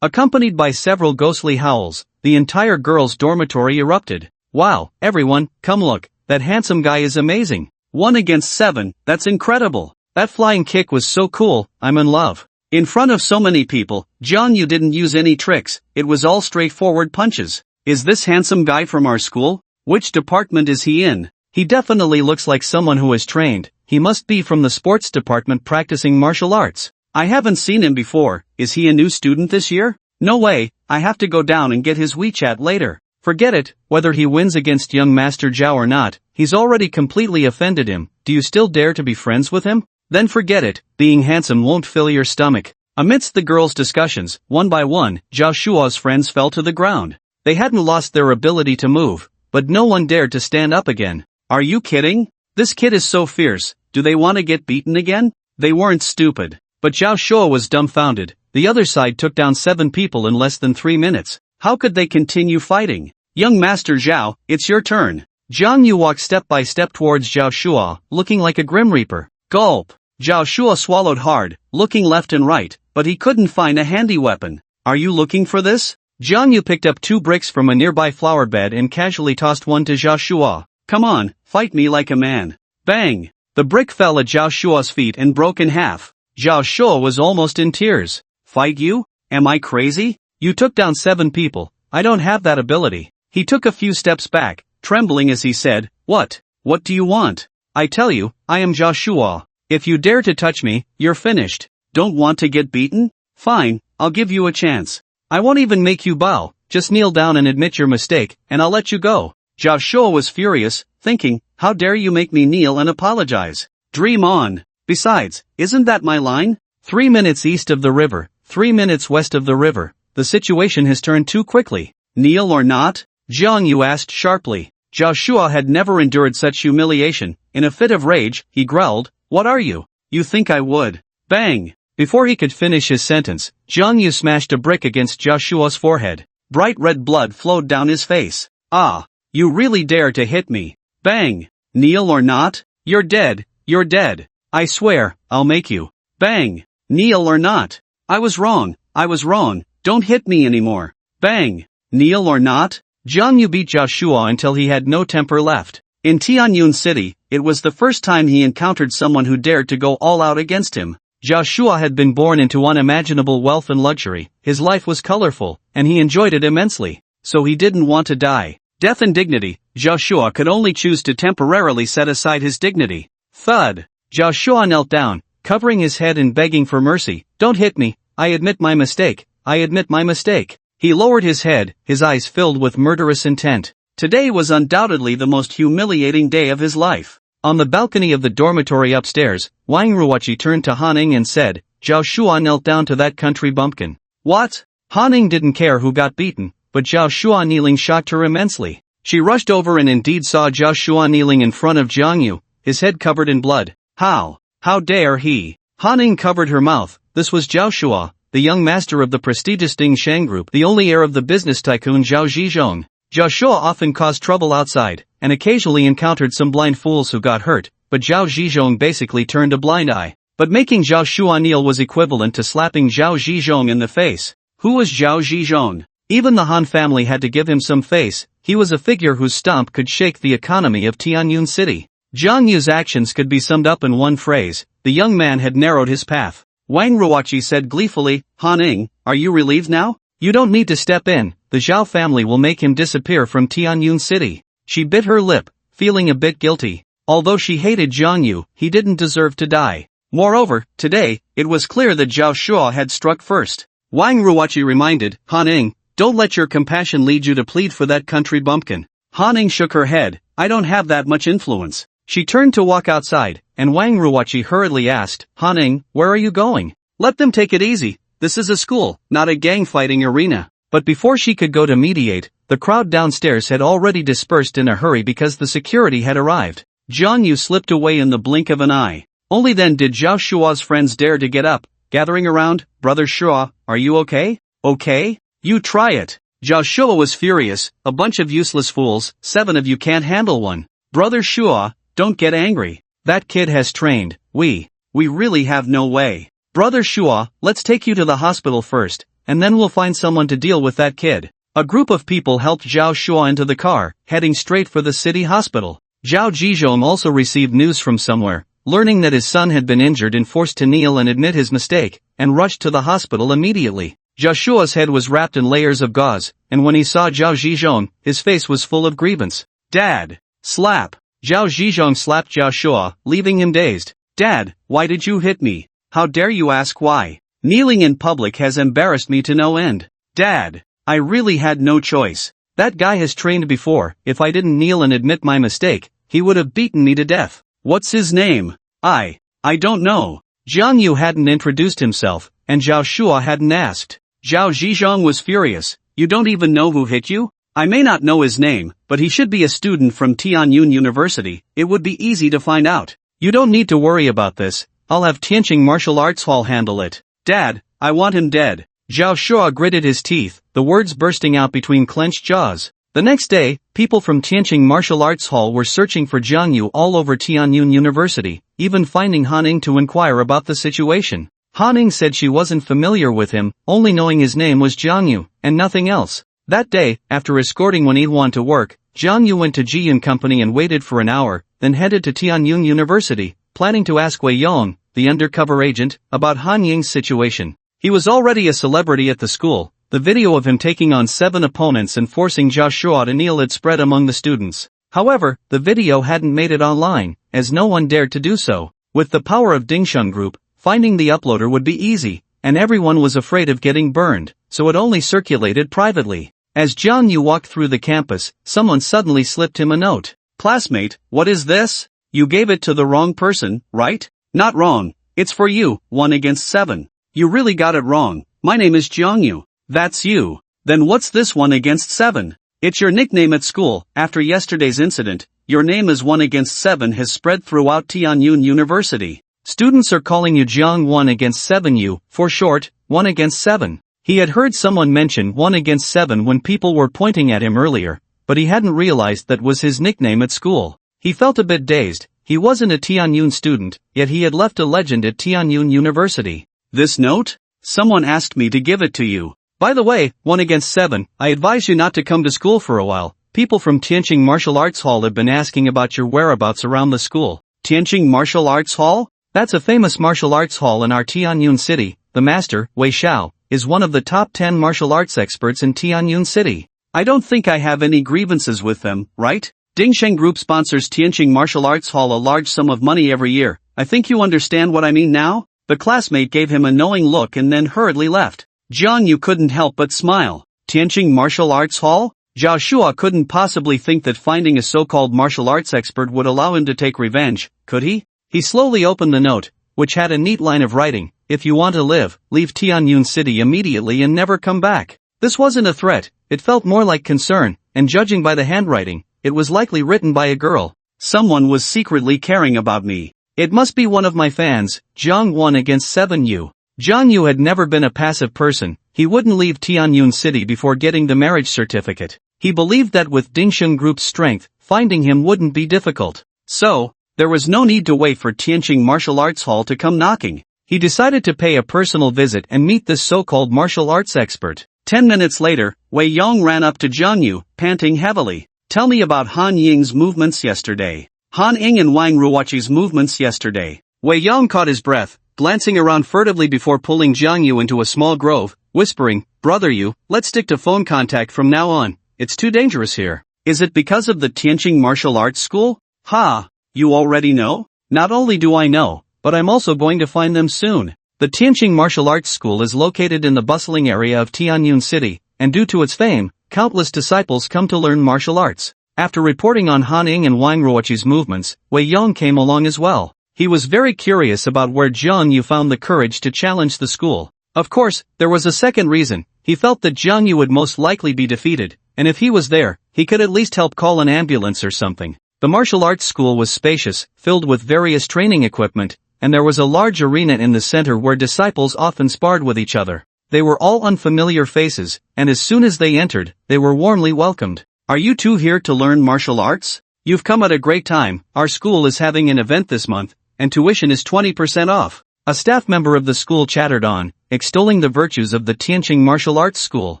Accompanied by several ghostly howls, the entire girls' dormitory erupted. Wow, everyone, come look, that handsome guy is amazing. 1 against 7, that's incredible. That flying kick was so cool, I'm in love. In front of so many people, Jiang Yu didn't use any tricks, it was all straightforward punches. Is this handsome guy from our school? Which department is he in? He definitely looks like someone who is trained. He must be from the sports department practicing martial arts. I haven't seen him before. Is he a new student this year? No way, I have to go down and get his WeChat later. Forget it, whether he wins against young Master Zhao or not, he's already completely offended him. Do you still dare to be friends with him? Then forget it, being handsome won't fill your stomach. Amidst the girls' discussions, one by one, Joshua's friends fell to the ground. They hadn't lost their ability to move, but no one dared to stand up again. Are you kidding? This kid is so fierce, do they want to get beaten again? They weren't stupid. But Zhao Shuo was dumbfounded. The other side took down 7 people in less than 3 minutes. How could they continue fighting? Young Master Zhao, it's your turn. Zhang Yu walked step by step towards Zhao Shuo, looking like a Grim Reaper. Gulp. Zhao Shuo swallowed hard, looking left and right, but he couldn't find a handy weapon. Are you looking for this? Zhang Yu picked up 2 bricks from a nearby flower bed and casually tossed one to Zhao Shuo. Come on, fight me like a man. Bang! The brick fell at Zhao Shuo's feet and broke in half. Zhao Shuo was almost in tears. Fight you? Am I crazy? You took down 7 people. I don't have that ability. He took a few steps back, trembling as he said, What? What do you want? I tell you, I am Zhao Shuo. If you dare to touch me, you're finished. Don't want to get beaten? Fine, I'll give you a chance. I won't even make you bow, just kneel down and admit your mistake, and I'll let you go. Zhao Shuo was furious, thinking, how dare you make me kneel and apologize? Dream on. Besides, isn't that my line? 3 minutes east of the river, 3 minutes west of the river. The situation has turned too quickly. Kneel or not? Zhang Yu asked sharply. Zhao Shuo had never endured such humiliation. In a fit of rage, he growled, What are you? You think I would? Bang! Before he could finish his sentence, Zhang Yu smashed a brick against Zhao Shuo's forehead. Bright red blood flowed down his face. Ah! You really dare to hit me? Bang! Kneel or not? You're dead, you're dead. I swear, I'll make you. Bang! Kneel or not? I was wrong, don't hit me anymore. Bang! Kneel or not? Zhang Yu beat Zhao Shuo until he had no temper left. In Tianyun City, it was the first time he encountered someone who dared to go all out against him. Zhao Shuo had been born into unimaginable wealth and luxury. His life was colorful, and he enjoyed it immensely. So he didn't want to die. Death and dignity. Zhao Shuo could only choose to temporarily set aside his dignity. Thud. Zhao Shuo knelt down, covering his head and begging for mercy. Don't hit me. I admit my mistake. I admit my mistake. He lowered his head, his eyes filled with murderous intent. Today was undoubtedly the most humiliating day of his life. On the balcony of the dormitory upstairs, Wang Ruoqi turned to Haning and said, Zhao Shuo knelt down to that country bumpkin. What? Haning didn't care who got beaten, but Zhao Shuo kneeling shocked her immensely. She rushed over and indeed saw Zhao Shuo kneeling in front of Zhang Yu, his head covered in blood. How dare he? Haning covered her mouth. This was Zhao Shuo, the young master of the prestigious Ding Shang Group, the only heir of the business tycoon Zhao Zhizhong. Zhao Shuo often caused trouble outside, and occasionally encountered some blind fools who got hurt, but Zhao Zhizhong basically turned a blind eye. But making Zhao Shuo kneel was equivalent to slapping Zhao Zhizhong in the face. Who was Zhao Zhizhong? Even the Han family had to give him some face. He was a figure whose stomp could shake the economy of Tianyun City. Zhang Yu's actions could be summed up in one phrase: the young man had narrowed his path. Wang Ruoqi said gleefully, Haning, are you relieved now? You don't need to step in, the Zhao family will make him disappear from Tianyun City. She bit her lip, feeling a bit guilty. Although she hated Zhang Yu, he didn't deserve to die. Moreover, today, it was clear that Zhao Shuo had struck first. Wang Ruoqi reminded, Haning, don't let your compassion lead you to plead for that country bumpkin. Haning shook her head, I don't have that much influence. She turned to walk outside, and Wang Ruoqi hurriedly asked, Haning, where are you going? Let them take it easy. This is a school, not a gang-fighting arena. But before she could go to mediate, the crowd downstairs had already dispersed in a hurry because the security had arrived. Zhang Yu slipped away in the blink of an eye. Only then did Zhao Shuo's friends dare to get up, gathering around. Brother Shuo, are you okay? Okay? You try it. Zhao Shuo was furious. A bunch of useless fools, 7 of you can't handle one. Brother Shuo, don't get angry. That kid has trained. We really have no way. Brother Shuo, let's take you to the hospital first, and then we'll find someone to deal with that kid. A group of people helped Zhao Shuo into the car, heading straight for the city hospital. Zhao Zhizhong also received news from somewhere, learning that his son had been injured and forced to kneel and admit his mistake, and rushed to the hospital immediately. Zhao Shuo's head was wrapped in layers of gauze, and when he saw Zhao Zhizhong, his face was full of grievance. Dad! Slap! Zhao Zhizhong slapped Zhao Shuo, leaving him dazed. Dad, why did you hit me? How dare you ask why? Kneeling in public has embarrassed me to no end. Dad, I really had no choice. That guy has trained before. If I didn't kneel and admit my mistake, he would have beaten me to death. What's his name? I don't know. Zhang Yu hadn't introduced himself, and Zhao Shuo hadn't asked. Zhao Zhizhong was furious. You don't even know who hit you? I may not know his name, but he should be a student from Tianyun University. It would be easy to find out. You don't need to worry about this. I'll have Tianqing Martial Arts Hall handle it. Dad, I want him dead. Zhao Shua gritted his teeth, the words bursting out between clenched jaws. The next day, people from Tianqing Martial Arts Hall were searching for Jiang Yu all over Tianyun University, even finding Han Ing to inquire about the situation. Han Ing said she wasn't familiar with him, only knowing his name was Jiang Yu, and nothing else. That day, after escorting Wen Yihuan to work, Jiang Yu went to Jiyun Company and waited for an hour, then headed to Tianyun University, planning to ask Wei Yong, the undercover agent, about Han Ying's situation. He was already a celebrity at the school. The video of him taking on 7 opponents and forcing Zhao Shua to kneel had spread among the students. However, the video hadn't made it online, as no one dared to do so. With the power of Dingshun Group, finding the uploader would be easy, and everyone was afraid of getting burned, so it only circulated privately. As Jiang Yu walked through the campus, someone suddenly slipped him a note. Classmate, what is this? You gave it to the wrong person, right? Not wrong. It's for you, 1 against 7. You really got it wrong. My name is Jiang Yu. That's you. Then what's this 1 against 7? It's your nickname at school. After yesterday's incident, your name as 1 against 7 has spread throughout Tianyun University. Students are calling you Jiang 1 against 7 Yu, for short, 1 against 7. He had heard someone mention 1 against 7 when people were pointing at him earlier, but he hadn't realized that was his nickname at school. He felt a bit dazed. He wasn't a Tianyun student, yet he had left a legend at Tianyun University. This note? Someone asked me to give it to you. By the way, 1 against 7, I advise you not to come to school for a while. People from Tianqing Martial Arts Hall have been asking about your whereabouts around the school. Tianqing Martial Arts Hall? That's a famous martial arts hall in our Tianyun city. The master, Wei Xiao, is one of the top 10 martial arts experts in Tianyun city. I don't think I have any grievances with them, right? Dingsheng Group sponsors Tianqing Martial Arts Hall a large sum of money every year. I think you understand what I mean now? The classmate gave him a knowing look and then hurriedly left. Jiang Yu couldn't help but smile. Tianqing Martial Arts Hall? Zhao Shua couldn't possibly think that finding a so-called martial arts expert would allow him to take revenge, could he? He slowly opened the note, which had a neat line of writing: if you want to live, leave Tianyun City immediately and never come back. This wasn't a threat, it felt more like concern, and judging by the handwriting, it was likely written by a girl. Someone was secretly caring about me. It must be one of my fans. Jiang 1 against 7 Yu. Jiang Yu had never been a passive person. He wouldn't leave Tianyun City before getting the marriage certificate. He believed that with Dingshun Group's strength, finding him wouldn't be difficult. So, there was no need to wait for Tianqing Martial Arts Hall to come knocking. He decided to pay a personal visit and meet this so-called martial arts expert. 10 minutes later, Wei Yong ran up to Jiang Yu, panting heavily. Tell me about Han Ying's movements yesterday. Han Ing and Wang Ruoqi's movements yesterday. Wei Yong caught his breath, glancing around furtively before pulling Jiang Yu into a small grove, whispering, "Brother Yu, let's stick to phone contact from now on. It's too dangerous here." Is it because of the Tianqing Martial Arts School? Ha! You already know? Not only do I know, but I'm also going to find them soon. The Tianqing Martial Arts School is located in the bustling area of Tianyun City, and due to its fame, countless disciples come to learn martial arts. After reporting on Han Ing and Wang Ruoqi's movements, Wei Yong came along as well. He was very curious about where Jiang Yu found the courage to challenge the school. Of course, there was a second reason. He felt that Jiang Yu would most likely be defeated, and if he was there, he could at least help call an ambulance or something. The martial arts school was spacious, filled with various training equipment, and there was a large arena in the center where disciples often sparred with each other. They were all unfamiliar faces, and as soon as they entered, they were warmly welcomed. Are you two here to learn martial arts? You've come at a great time. Our school is having an event this month, and tuition is 20% off. A staff member of the school chattered on, extolling the virtues of the Tianqing Martial Arts School.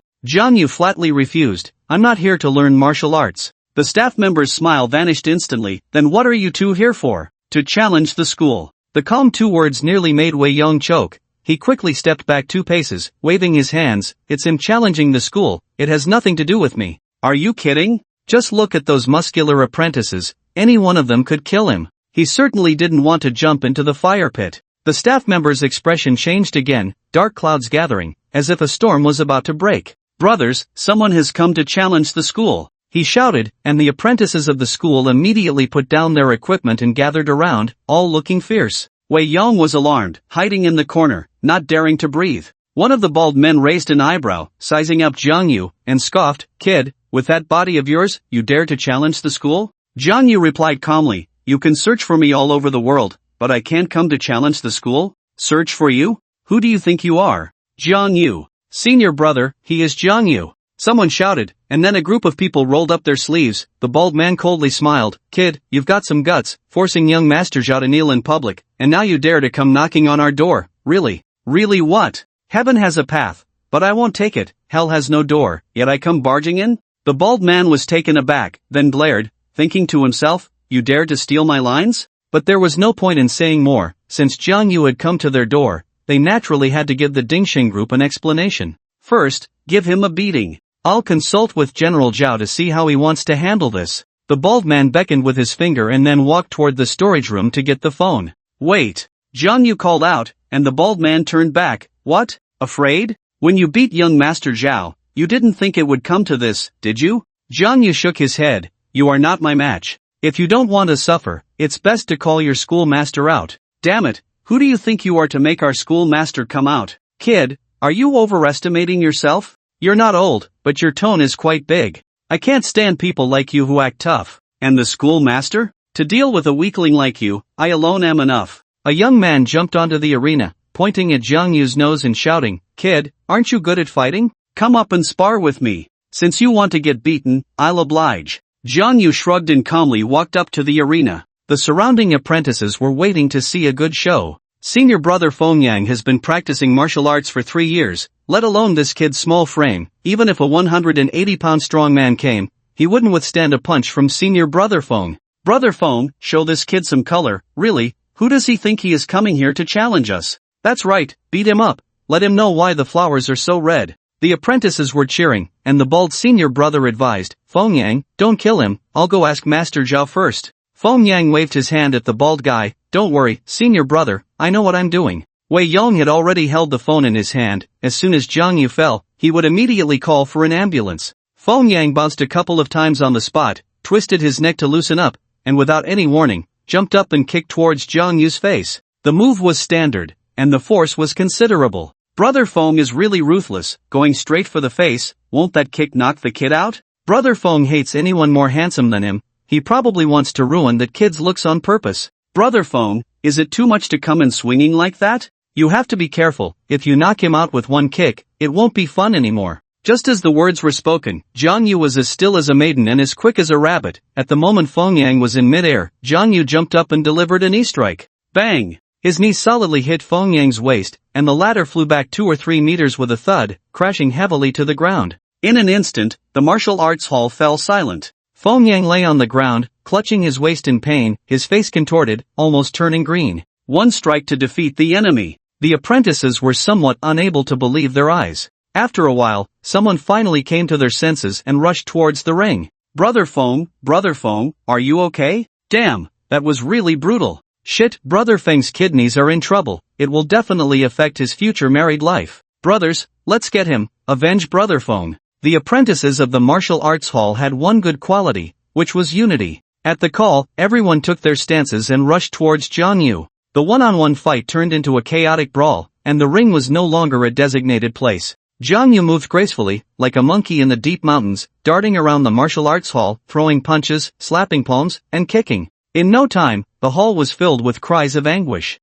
Jiang Yu flatly refused. I'm not here to learn martial arts. The staff member's smile vanished instantly. Then what are you two here for? To challenge the school. The calm 2 words nearly made Wei Yong choke. He quickly stepped back 2 paces, waving his hands. It's him challenging the school. It has nothing to do with me. Are you kidding? Just look at those muscular apprentices. Any one of them could kill him. He certainly didn't want to jump into the fire pit. The staff member's expression changed again, dark clouds gathering, as if a storm was about to break. Brothers, someone has come to challenge the school. He shouted, and the apprentices of the school immediately put down their equipment and gathered around, all looking fierce. Wei Yong was alarmed, hiding in the corner, not daring to breathe. One of the bald men raised an eyebrow, sizing up Jiang Yu, and scoffed, "Kid, with that body of yours, you dare to challenge the school?" Jiang Yu replied calmly, "You can search for me all over the world, but I can't come to challenge the school? Search for you? Who do you think you are? Jiang Yu. Senior brother, he is Jiang Yu. Someone shouted, and then a group of people rolled up their sleeves. The bald man coldly smiled. Kid, you've got some guts, forcing young Master Zhao to kneel in public, and now you dare to come knocking on our door. Really? Really what? Heaven has a path, but I won't take it. Hell has no door, yet I come barging in? The bald man was taken aback, then glared, thinking to himself, you dare to steal my lines? But there was no point in saying more. Since Jiang Yu had come to their door, they naturally had to give the Dingxing group an explanation. First, give him a beating. I'll consult with General Zhao to see how he wants to handle this. The bald man beckoned with his finger and then walked toward the storage room to get the phone. Wait! Jiang Yu called out, and the bald man turned back. What? Afraid? When you beat young Master Zhao, you didn't think it would come to this, did you? Jiang Yu shook his head. You are not my match. If you don't want to suffer, it's best to call your schoolmaster out. Damn it, who do you think you are to make our schoolmaster come out? Kid, are you overestimating yourself? You're not old, but your tone is quite big. I can't stand people like you who act tough. And the schoolmaster? To deal with a weakling like you, I alone am enough. A young man jumped onto the arena, pointing at Jiang Yu's nose and shouting, Kid, aren't you good at fighting? Come up and spar with me. Since you want to get beaten, I'll oblige. Jiang Yu shrugged and calmly walked up to the arena. The surrounding apprentices were waiting to see a good show. Senior brother Feng Yang has been practicing martial arts for 3 years, let alone this kid's small frame. Even if a 180-pound strong man came, he wouldn't withstand a punch from senior brother Feng. Brother Feng, show this kid some color. Really, who does he think he is coming here to challenge us? That's right, beat him up. Let him know why the flowers are so red. The apprentices were cheering, and the bald senior brother advised, Feng Yang, don't kill him, I'll go ask Master Zhao first. Feng Yang waved his hand at the bald guy. Don't worry, senior brother, I know what I'm doing. Wei Yong had already held the phone in his hand. As soon as Jiang Yu fell, he would immediately call for an ambulance. Feng Yang bounced a couple of times on the spot, twisted his neck to loosen up, and without any warning, jumped up and kicked towards Jiang Yu's face. The move was standard, and the force was considerable. Brother Feng is really ruthless, going straight for the face. Won't that kick knock the kid out? Brother Feng hates anyone more handsome than him. He probably wants to ruin that kid's looks on purpose. Brother Feng, is it too much to come in swinging like that? You have to be careful. If you knock him out with one kick, it won't be fun anymore. Just as the words were spoken, Jiang Yu was as still as a maiden and as quick as a rabbit. At the moment Feng Yang was in midair, Jiang Yu jumped up and delivered a knee strike. Bang! His knee solidly hit Feng Yang's waist, and the latter flew back 2 or 3 meters with a thud, crashing heavily to the ground. In an instant, the martial arts hall fell silent. Feng Yang lay on the ground, clutching his waist in pain, his face contorted, almost turning green. One strike to defeat the enemy. The apprentices were somewhat unable to believe their eyes. After a while, someone finally came to their senses and rushed towards the ring. Brother Feng, are you okay? Damn, that was really brutal. Shit, Brother Feng's kidneys are in trouble. It will definitely affect his future married life. Brothers, let's get him, avenge Brother Feng. The apprentices of the martial arts hall had one good quality, which was unity. At the call, everyone took their stances and rushed towards Jiang Yu. The one-on-one fight turned into a chaotic brawl, and the ring was no longer a designated place. Jiang Yu moved gracefully, like a monkey in the deep mountains, darting around the martial arts hall, throwing punches, slapping palms, and kicking. In no time, the hall was filled with cries of anguish.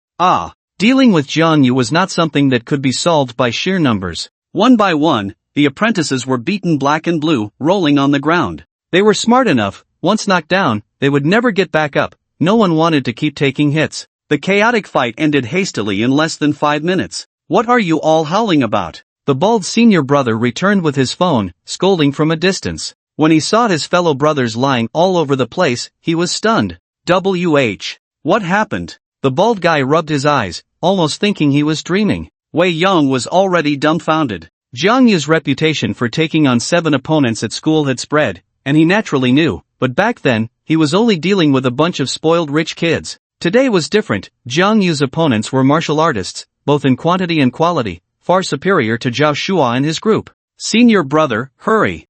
Dealing with Jiang Yu was not something that could be solved by sheer numbers. One by one, the apprentices were beaten black and blue, rolling on the ground. They were smart enough, once knocked down, they would never get back up. No one wanted to keep taking hits. The chaotic fight ended hastily in less than 5 minutes. What are you all howling about? The bald senior brother returned with his phone, scolding from a distance. When he saw his fellow brothers lying all over the place, he was stunned. What happened? The bald guy rubbed his eyes, almost thinking he was dreaming. Wei Yong was already dumbfounded. Jiang Yu's reputation for taking on 7 opponents at school had spread, and he naturally knew, but back then, he was only dealing with a bunch of spoiled rich kids. Today was different. Jiang Yu's opponents were martial artists, both in quantity and quality, far superior to Zhao Shua and his group. Senior brother, hurry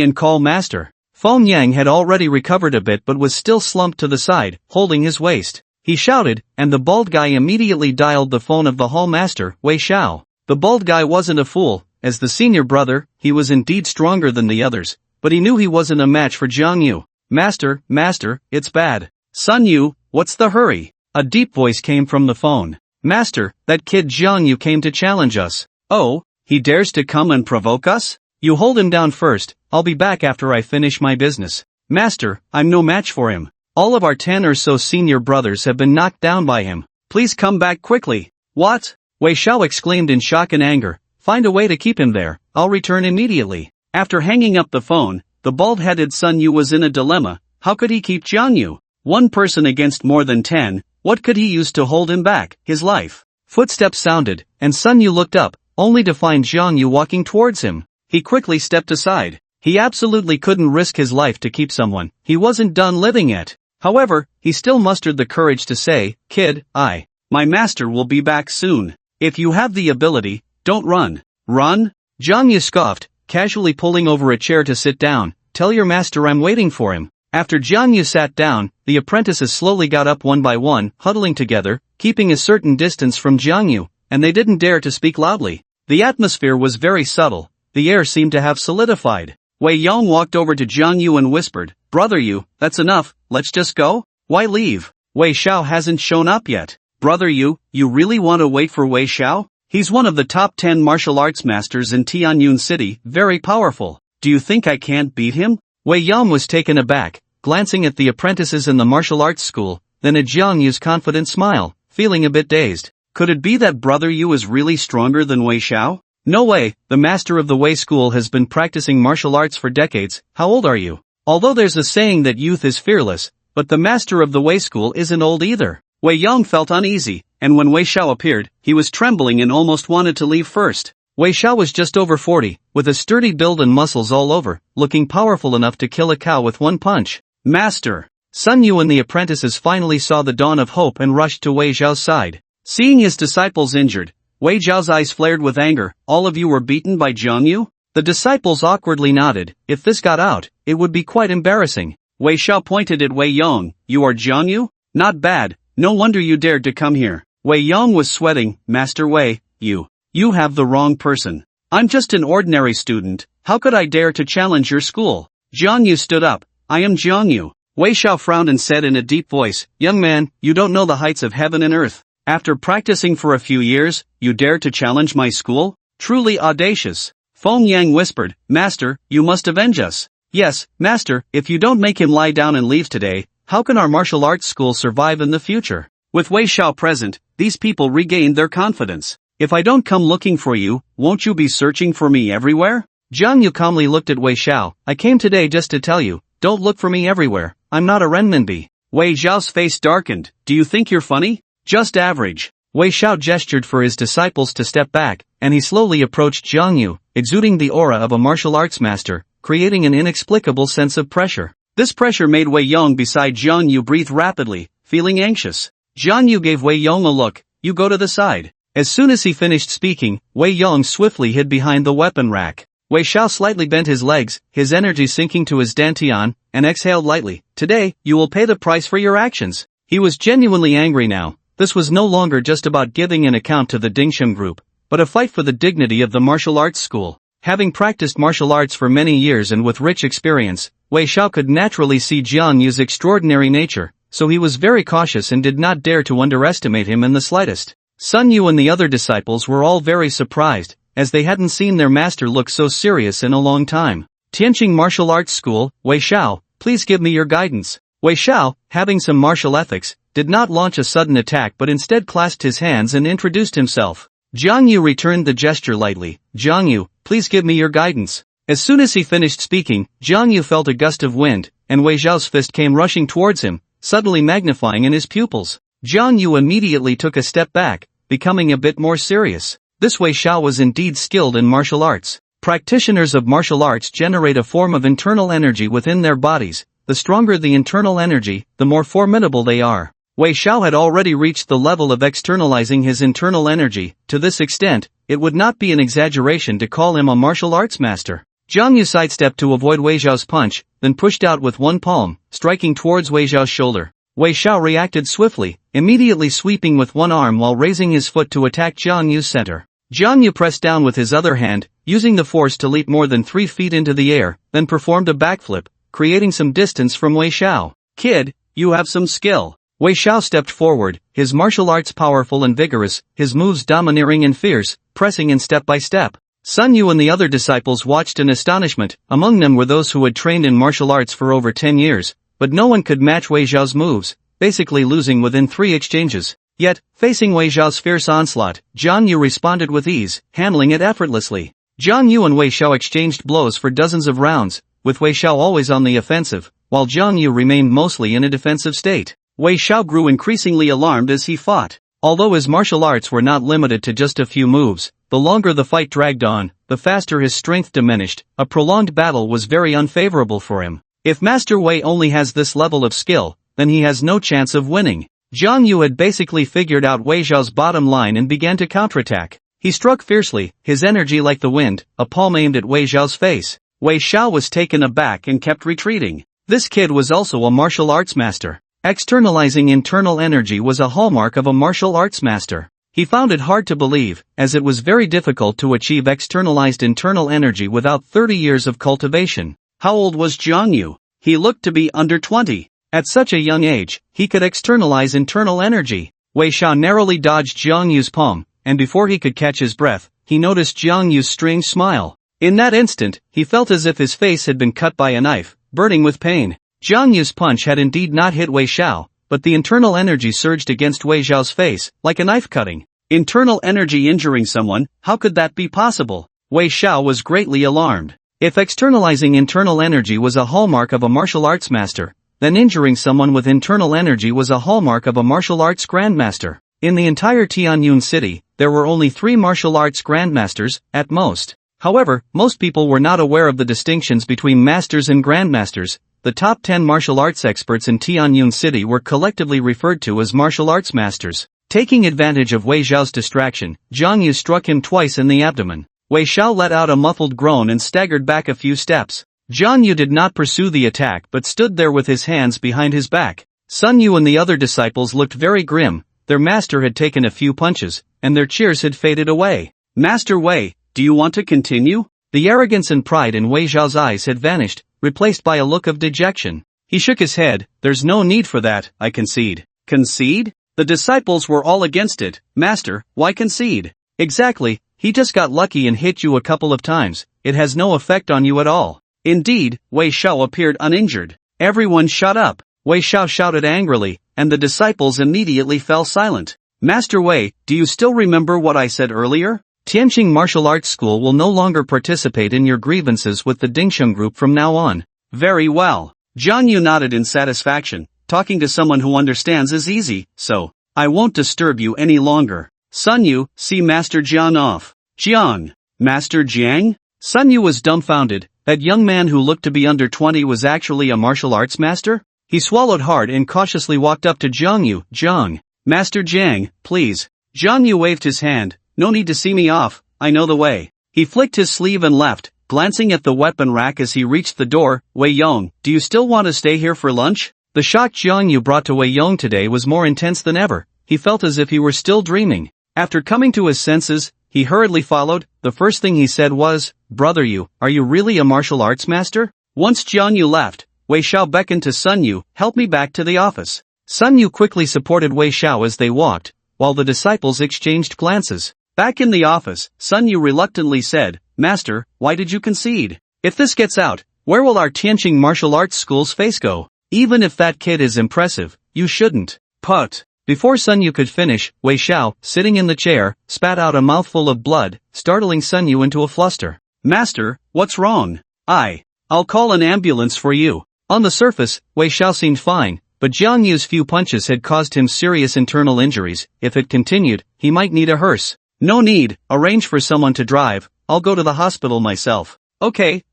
and call master. Feng Yang had already recovered a bit but was still slumped to the side, holding his waist. He shouted, and the bald guy immediately dialed the phone of the hall master, Wei Xiao. The bald guy wasn't a fool. As the senior brother, he was indeed stronger than the others, but he knew he wasn't a match for Jiang Yu. Master, it's bad. Sun Yu, what's the hurry? A deep voice came from the phone. Master, that kid Zhang Yu came to challenge us. Oh, he dares to come and provoke us? You hold him down first, I'll be back after I finish my business. Master, I'm no match for him. All of our 10 or so senior brothers have been knocked down by him. Please come back quickly. What? Wei Xiao exclaimed in shock and anger. Find a way to keep him there, I'll return immediately. After hanging up the phone, the bald-headed Sun Yu was in a dilemma. How could he keep Zhang Yu? One person against more than 10, what could he use to hold him back? His life. Footsteps sounded, and Sun Yu looked up, only to find Zhang Yu walking towards him. He quickly stepped aside. He absolutely couldn't risk his life to keep someone he wasn't done living yet. However, he still mustered the courage to say, Kid, my master will be back soon. If you have the ability, don't run. Run? Zhang Yu scoffed, casually pulling over a chair to sit down. Tell your master I'm waiting for him. After Zhang Yu sat down, the apprentices slowly got up one by one, huddling together, keeping a certain distance from Zhang Yu, and they didn't dare to speak loudly. The atmosphere was very subtle. The air seemed to have solidified. Wei Yong walked over to Zhang Yu and whispered, Brother Yu, that's enough, let's just go? Why leave? Wei Xiao hasn't shown up yet. Brother Yu, you really want to wait for Wei Xiao? He's one of the top 10 martial arts masters in Tianyun City, very powerful. Do you think I can't beat him? Wei Yong was taken aback, glancing at the apprentices in the martial arts school, then at Zhang Yu's confident smile, feeling a bit dazed. Could it be that Brother Yu is really stronger than Wei Xiao? No way, the master of the Wei school has been practicing martial arts for decades. How old are you? Although there's a saying that youth is fearless, but the master of the Wei school isn't old either. Wei Yong felt uneasy, and when Wei Xiao appeared, he was trembling and almost wanted to leave first. Wei Xiao was just over 40, with a sturdy build and muscles all over, looking powerful enough to kill a cow with one punch. Master! Sun Yu and the apprentices finally saw the dawn of hope and rushed to Wei Zhao's side. Seeing his disciples injured, Wei Zhao's eyes flared with anger. All of you were beaten by Zhang Yu? The disciples awkwardly nodded. If this got out, it would be quite embarrassing. Wei Xiao pointed at Wei Yong. You are Zhang Yu? Not bad, no wonder you dared to come here. Wei Yong was sweating. Master Wei, you have the wrong person. I'm just an ordinary student, how could I dare to challenge your school? Zhang Yu stood up. I am Zhang Yu. Wei Xiao frowned and said in a deep voice, Young man, you don't know the heights of heaven and earth. After practicing for a few years, you dare to challenge my school? Truly audacious. Feng Yang whispered, Master, you must avenge us. Yes, Master, if you don't make him lie down and leave today, how can our martial arts school survive in the future? With Wei Xiao present, these people regained their confidence. If I don't come looking for you, won't you be searching for me everywhere? Zhang Yu calmly looked at Wei Xiao. I came today just to tell you, don't look for me everywhere, I'm not a renminbi. Wei Zhao's face darkened. Do you think you're funny? Just average. Wei Xiao gestured for his disciples to step back, and he slowly approached Zhang Yu, exuding the aura of a martial arts master, creating an inexplicable sense of pressure. This pressure made Wei Yong beside Zhang Yu breathe rapidly, feeling anxious. Zhang Yu gave Wei Yong a look. You go to the side. As soon as he finished speaking, Wei Yong swiftly hid behind the weapon rack. Wei Xiao slightly bent his legs, his energy sinking to his dantian, and exhaled lightly. Today, you will pay the price for your actions. He was genuinely angry now. This was no longer just about giving an account to the Dingsham group, but a fight for the dignity of the martial arts school. Having practiced martial arts for many years and with rich experience, Wei Xiao could naturally see Zhang Yu's extraordinary nature, so he was very cautious and did not dare to underestimate him in the slightest. Sun Yu and the other disciples were all very surprised, as they hadn't seen their master look so serious in a long time. Tianqing Martial Arts School, Wei Xiao, please give me your guidance. Wei Xiao, having some martial ethics, did not launch a sudden attack but instead clasped his hands and introduced himself. Zhang Yu returned the gesture lightly. Zhang Yu, please give me your guidance. As soon as he finished speaking, Zhang Yu felt a gust of wind, and Wei Xiao's fist came rushing towards him, suddenly magnifying in his pupils. Zhang Yu immediately took a step back, becoming a bit more serious. This Wei Xiao was indeed skilled in martial arts. Practitioners of martial arts generate a form of internal energy within their bodies. The stronger the internal energy, the more formidable they are. Wei Xiao had already reached the level of externalizing his internal energy. To this extent, it would not be an exaggeration to call him a martial arts master. Zhang Yu sidestepped to avoid Wei Xiao's punch, then pushed out with one palm, striking towards Wei Xiao's shoulder. Wei Xiao reacted swiftly, immediately sweeping with one arm while raising his foot to attack Zhang Yu's center. Zhang Yu pressed down with his other hand, using the force to leap more than 3 feet into the air, then performed a backflip, creating some distance from Wei Xiao. Kid, you have some skill. Wei Xiao stepped forward, his martial arts powerful and vigorous, his moves domineering and fierce, pressing in step by step. Sun Yu and the other disciples watched in astonishment. Among them were those who had trained in martial arts for over 10 years, but no one could match Wei Xiao's moves, basically losing within 3 exchanges. Yet, facing Wei Xiao's fierce onslaught, Zhang Yu responded with ease, handling it effortlessly. Zhang Yu and Wei Xiao exchanged blows for dozens of rounds, with Wei Xiao always on the offensive, while Zhang Yu remained mostly in a defensive state. Wei Xiao grew increasingly alarmed as he fought. Although his martial arts were not limited to just a few moves, the longer the fight dragged on, the faster his strength diminished. A prolonged battle was very unfavorable for him. If Master Wei only has this level of skill, then he has no chance of winning. Zhang Yu had basically figured out Wei Xiao's bottom line and began to counterattack. He struck fiercely, his energy like the wind, a palm aimed at Wei Xiao's face. Wei Xiao was taken aback and kept retreating. This kid was also a martial arts master. Externalizing internal energy was a hallmark of a martial arts master. He found it hard to believe, as it was very difficult to achieve externalized internal energy without 30 years of cultivation. How old was Zhang Yu? He looked to be under 20. At such a young age, he could externalize internal energy. Wei Xiao narrowly dodged Zhang Yu's palm, and before he could catch his breath, he noticed Zhang Yu's strange smile. In that instant, he felt as if his face had been cut by a knife, burning with pain. Zhang Yu's punch had indeed not hit Wei Xiao, but the internal energy surged against Wei Xiao's face, like a knife cutting. Internal energy injuring someone, how could that be possible? Wei Xiao was greatly alarmed. If externalizing internal energy was a hallmark of a martial arts master, then injuring someone with internal energy was a hallmark of a martial arts grandmaster. In the entire Tianyun city, there were only 3 martial arts grandmasters, at most. However, most people were not aware of the distinctions between masters and grandmasters. The top 10 martial arts experts in Tianyun City were collectively referred to as martial arts masters. Taking advantage of Wei Xiao's distraction, Zhang Yu struck him twice in the abdomen. Wei Xiao let out a muffled groan and staggered back a few steps. Zhang Yu did not pursue the attack but stood there with his hands behind his back. Sun Yu and the other disciples looked very grim. Their master had taken a few punches, and their cheers had faded away. Master Wei, do you want to continue? The arrogance and pride in Wei Xiao's eyes had vanished, replaced by a look of dejection. He shook his head. There's no need for that, I concede. Concede? The disciples were all against it. Master, why concede? Exactly, he just got lucky and hit you a couple of times. It has no effect on you at all. Indeed, Wei Xiao appeared uninjured. Everyone shut up. Wei Xiao shouted angrily, and the disciples immediately fell silent. Master Wei, do you still remember what I said earlier? Tianqing Martial Arts School will no longer participate in your grievances with the Dingsheng group from now on. Very well. Zhang Yu nodded in satisfaction. Talking to someone who understands is easy, so I won't disturb you any longer. Sun Yu, see Master Jiang off. Jiang. Master Jiang? Sun Yu was dumbfounded. That young man who looked to be under 20 was actually a martial arts master? He swallowed hard and cautiously walked up to Zhang Yu. Jiang. Master Jiang, please. Zhang Yu waved his hand. No need to see me off, I know the way. He flicked his sleeve and left, glancing at the weapon rack as he reached the door. Wei Yong, do you still want to stay here for lunch? The shock Zhang Yu brought to Wei Yong today was more intense than ever. He felt as if he were still dreaming. After coming to his senses, he hurriedly followed. The first thing he said was, Brother Yu, are you really a martial arts master? Once Zhang Yu left, Wei Xiao beckoned to Sun Yu, help me back to the office. Sun Yu quickly supported Wei Xiao as they walked, while the disciples exchanged glances. Back in the office, Sun Yu reluctantly said, Master, why did you concede? If this gets out, where will our Tianqing Martial Arts School's face go? Even if that kid is impressive, you shouldn't. Put. Before Sun Yu could finish, Wei Xiao, sitting in the chair, spat out a mouthful of blood, startling Sun Yu into a fluster. Master, what's wrong? I'll call an ambulance for you. On the surface, Wei Xiao seemed fine, but Jiang Yu's few punches had caused him serious internal injuries. If it continued, he might need a hearse. No need, arrange for someone to drive. I'll go to the hospital myself. Okay.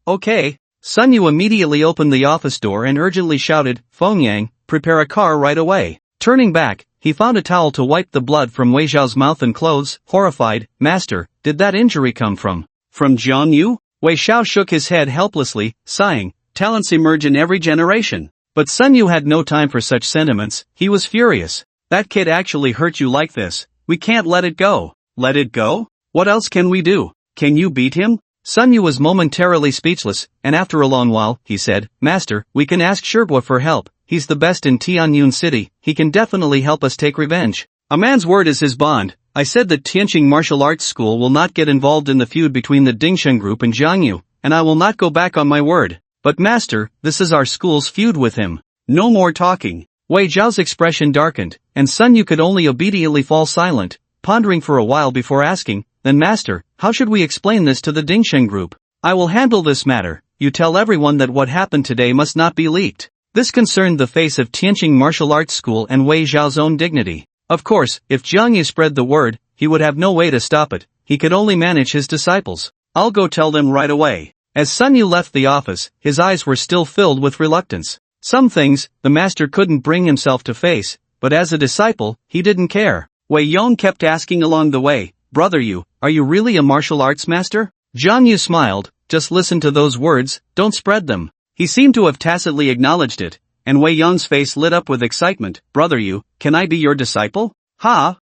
Sun Yu immediately opened the office door and urgently shouted, Feng Yang, prepare a car right away. Turning back, he found a towel to wipe the blood from Wei Xiao's mouth and clothes. Horrified, Master, did that injury come from? From Zhang Yu? Wei Xiao shook his head helplessly, sighing. Talents emerge in every generation. But Sun Yu had no time for such sentiments. He was furious. That kid actually hurt you like this. We can't let it go. Let it go? What else can we do? Can you beat him? Sun Yu was momentarily speechless, and after a long while, he said, "Master, we can ask Shirgua for help. He's the best in Tianyun City. He can definitely help us take revenge." "A man's word is his bond. I said that Tianqing Martial Arts School will not get involved in the feud between the Dingsheng Group and Zhang Yu, and I will not go back on my word. But master, this is our school's feud with him." "No more talking." Wei Zhao's expression darkened, and Sun Yu could only obediently fall silent, pondering for a while before asking, "Then master, how should we explain this to the Dingsheng Group?" "I will handle this matter. You tell everyone that what happened today must not be leaked." This concerned the face of Tianqing Martial Arts School and Wei Zhao's own dignity. Of course, if Zhang Yu spread the word, he would have no way to stop it. He could only manage his disciples. "I'll go tell them right away." As Sun Yu left the office, his eyes were still filled with reluctance. Some things, the master couldn't bring himself to face, but as a disciple, he didn't care. Wei Yong kept asking along the way, "Brother Yu, are you really a martial arts master?" Zhang Yu smiled, "Just listen to those words, don't spread them." He seemed to have tacitly acknowledged it, and Wei Yong's face lit up with excitement. "Brother Yu, can I be your disciple?" "Ha?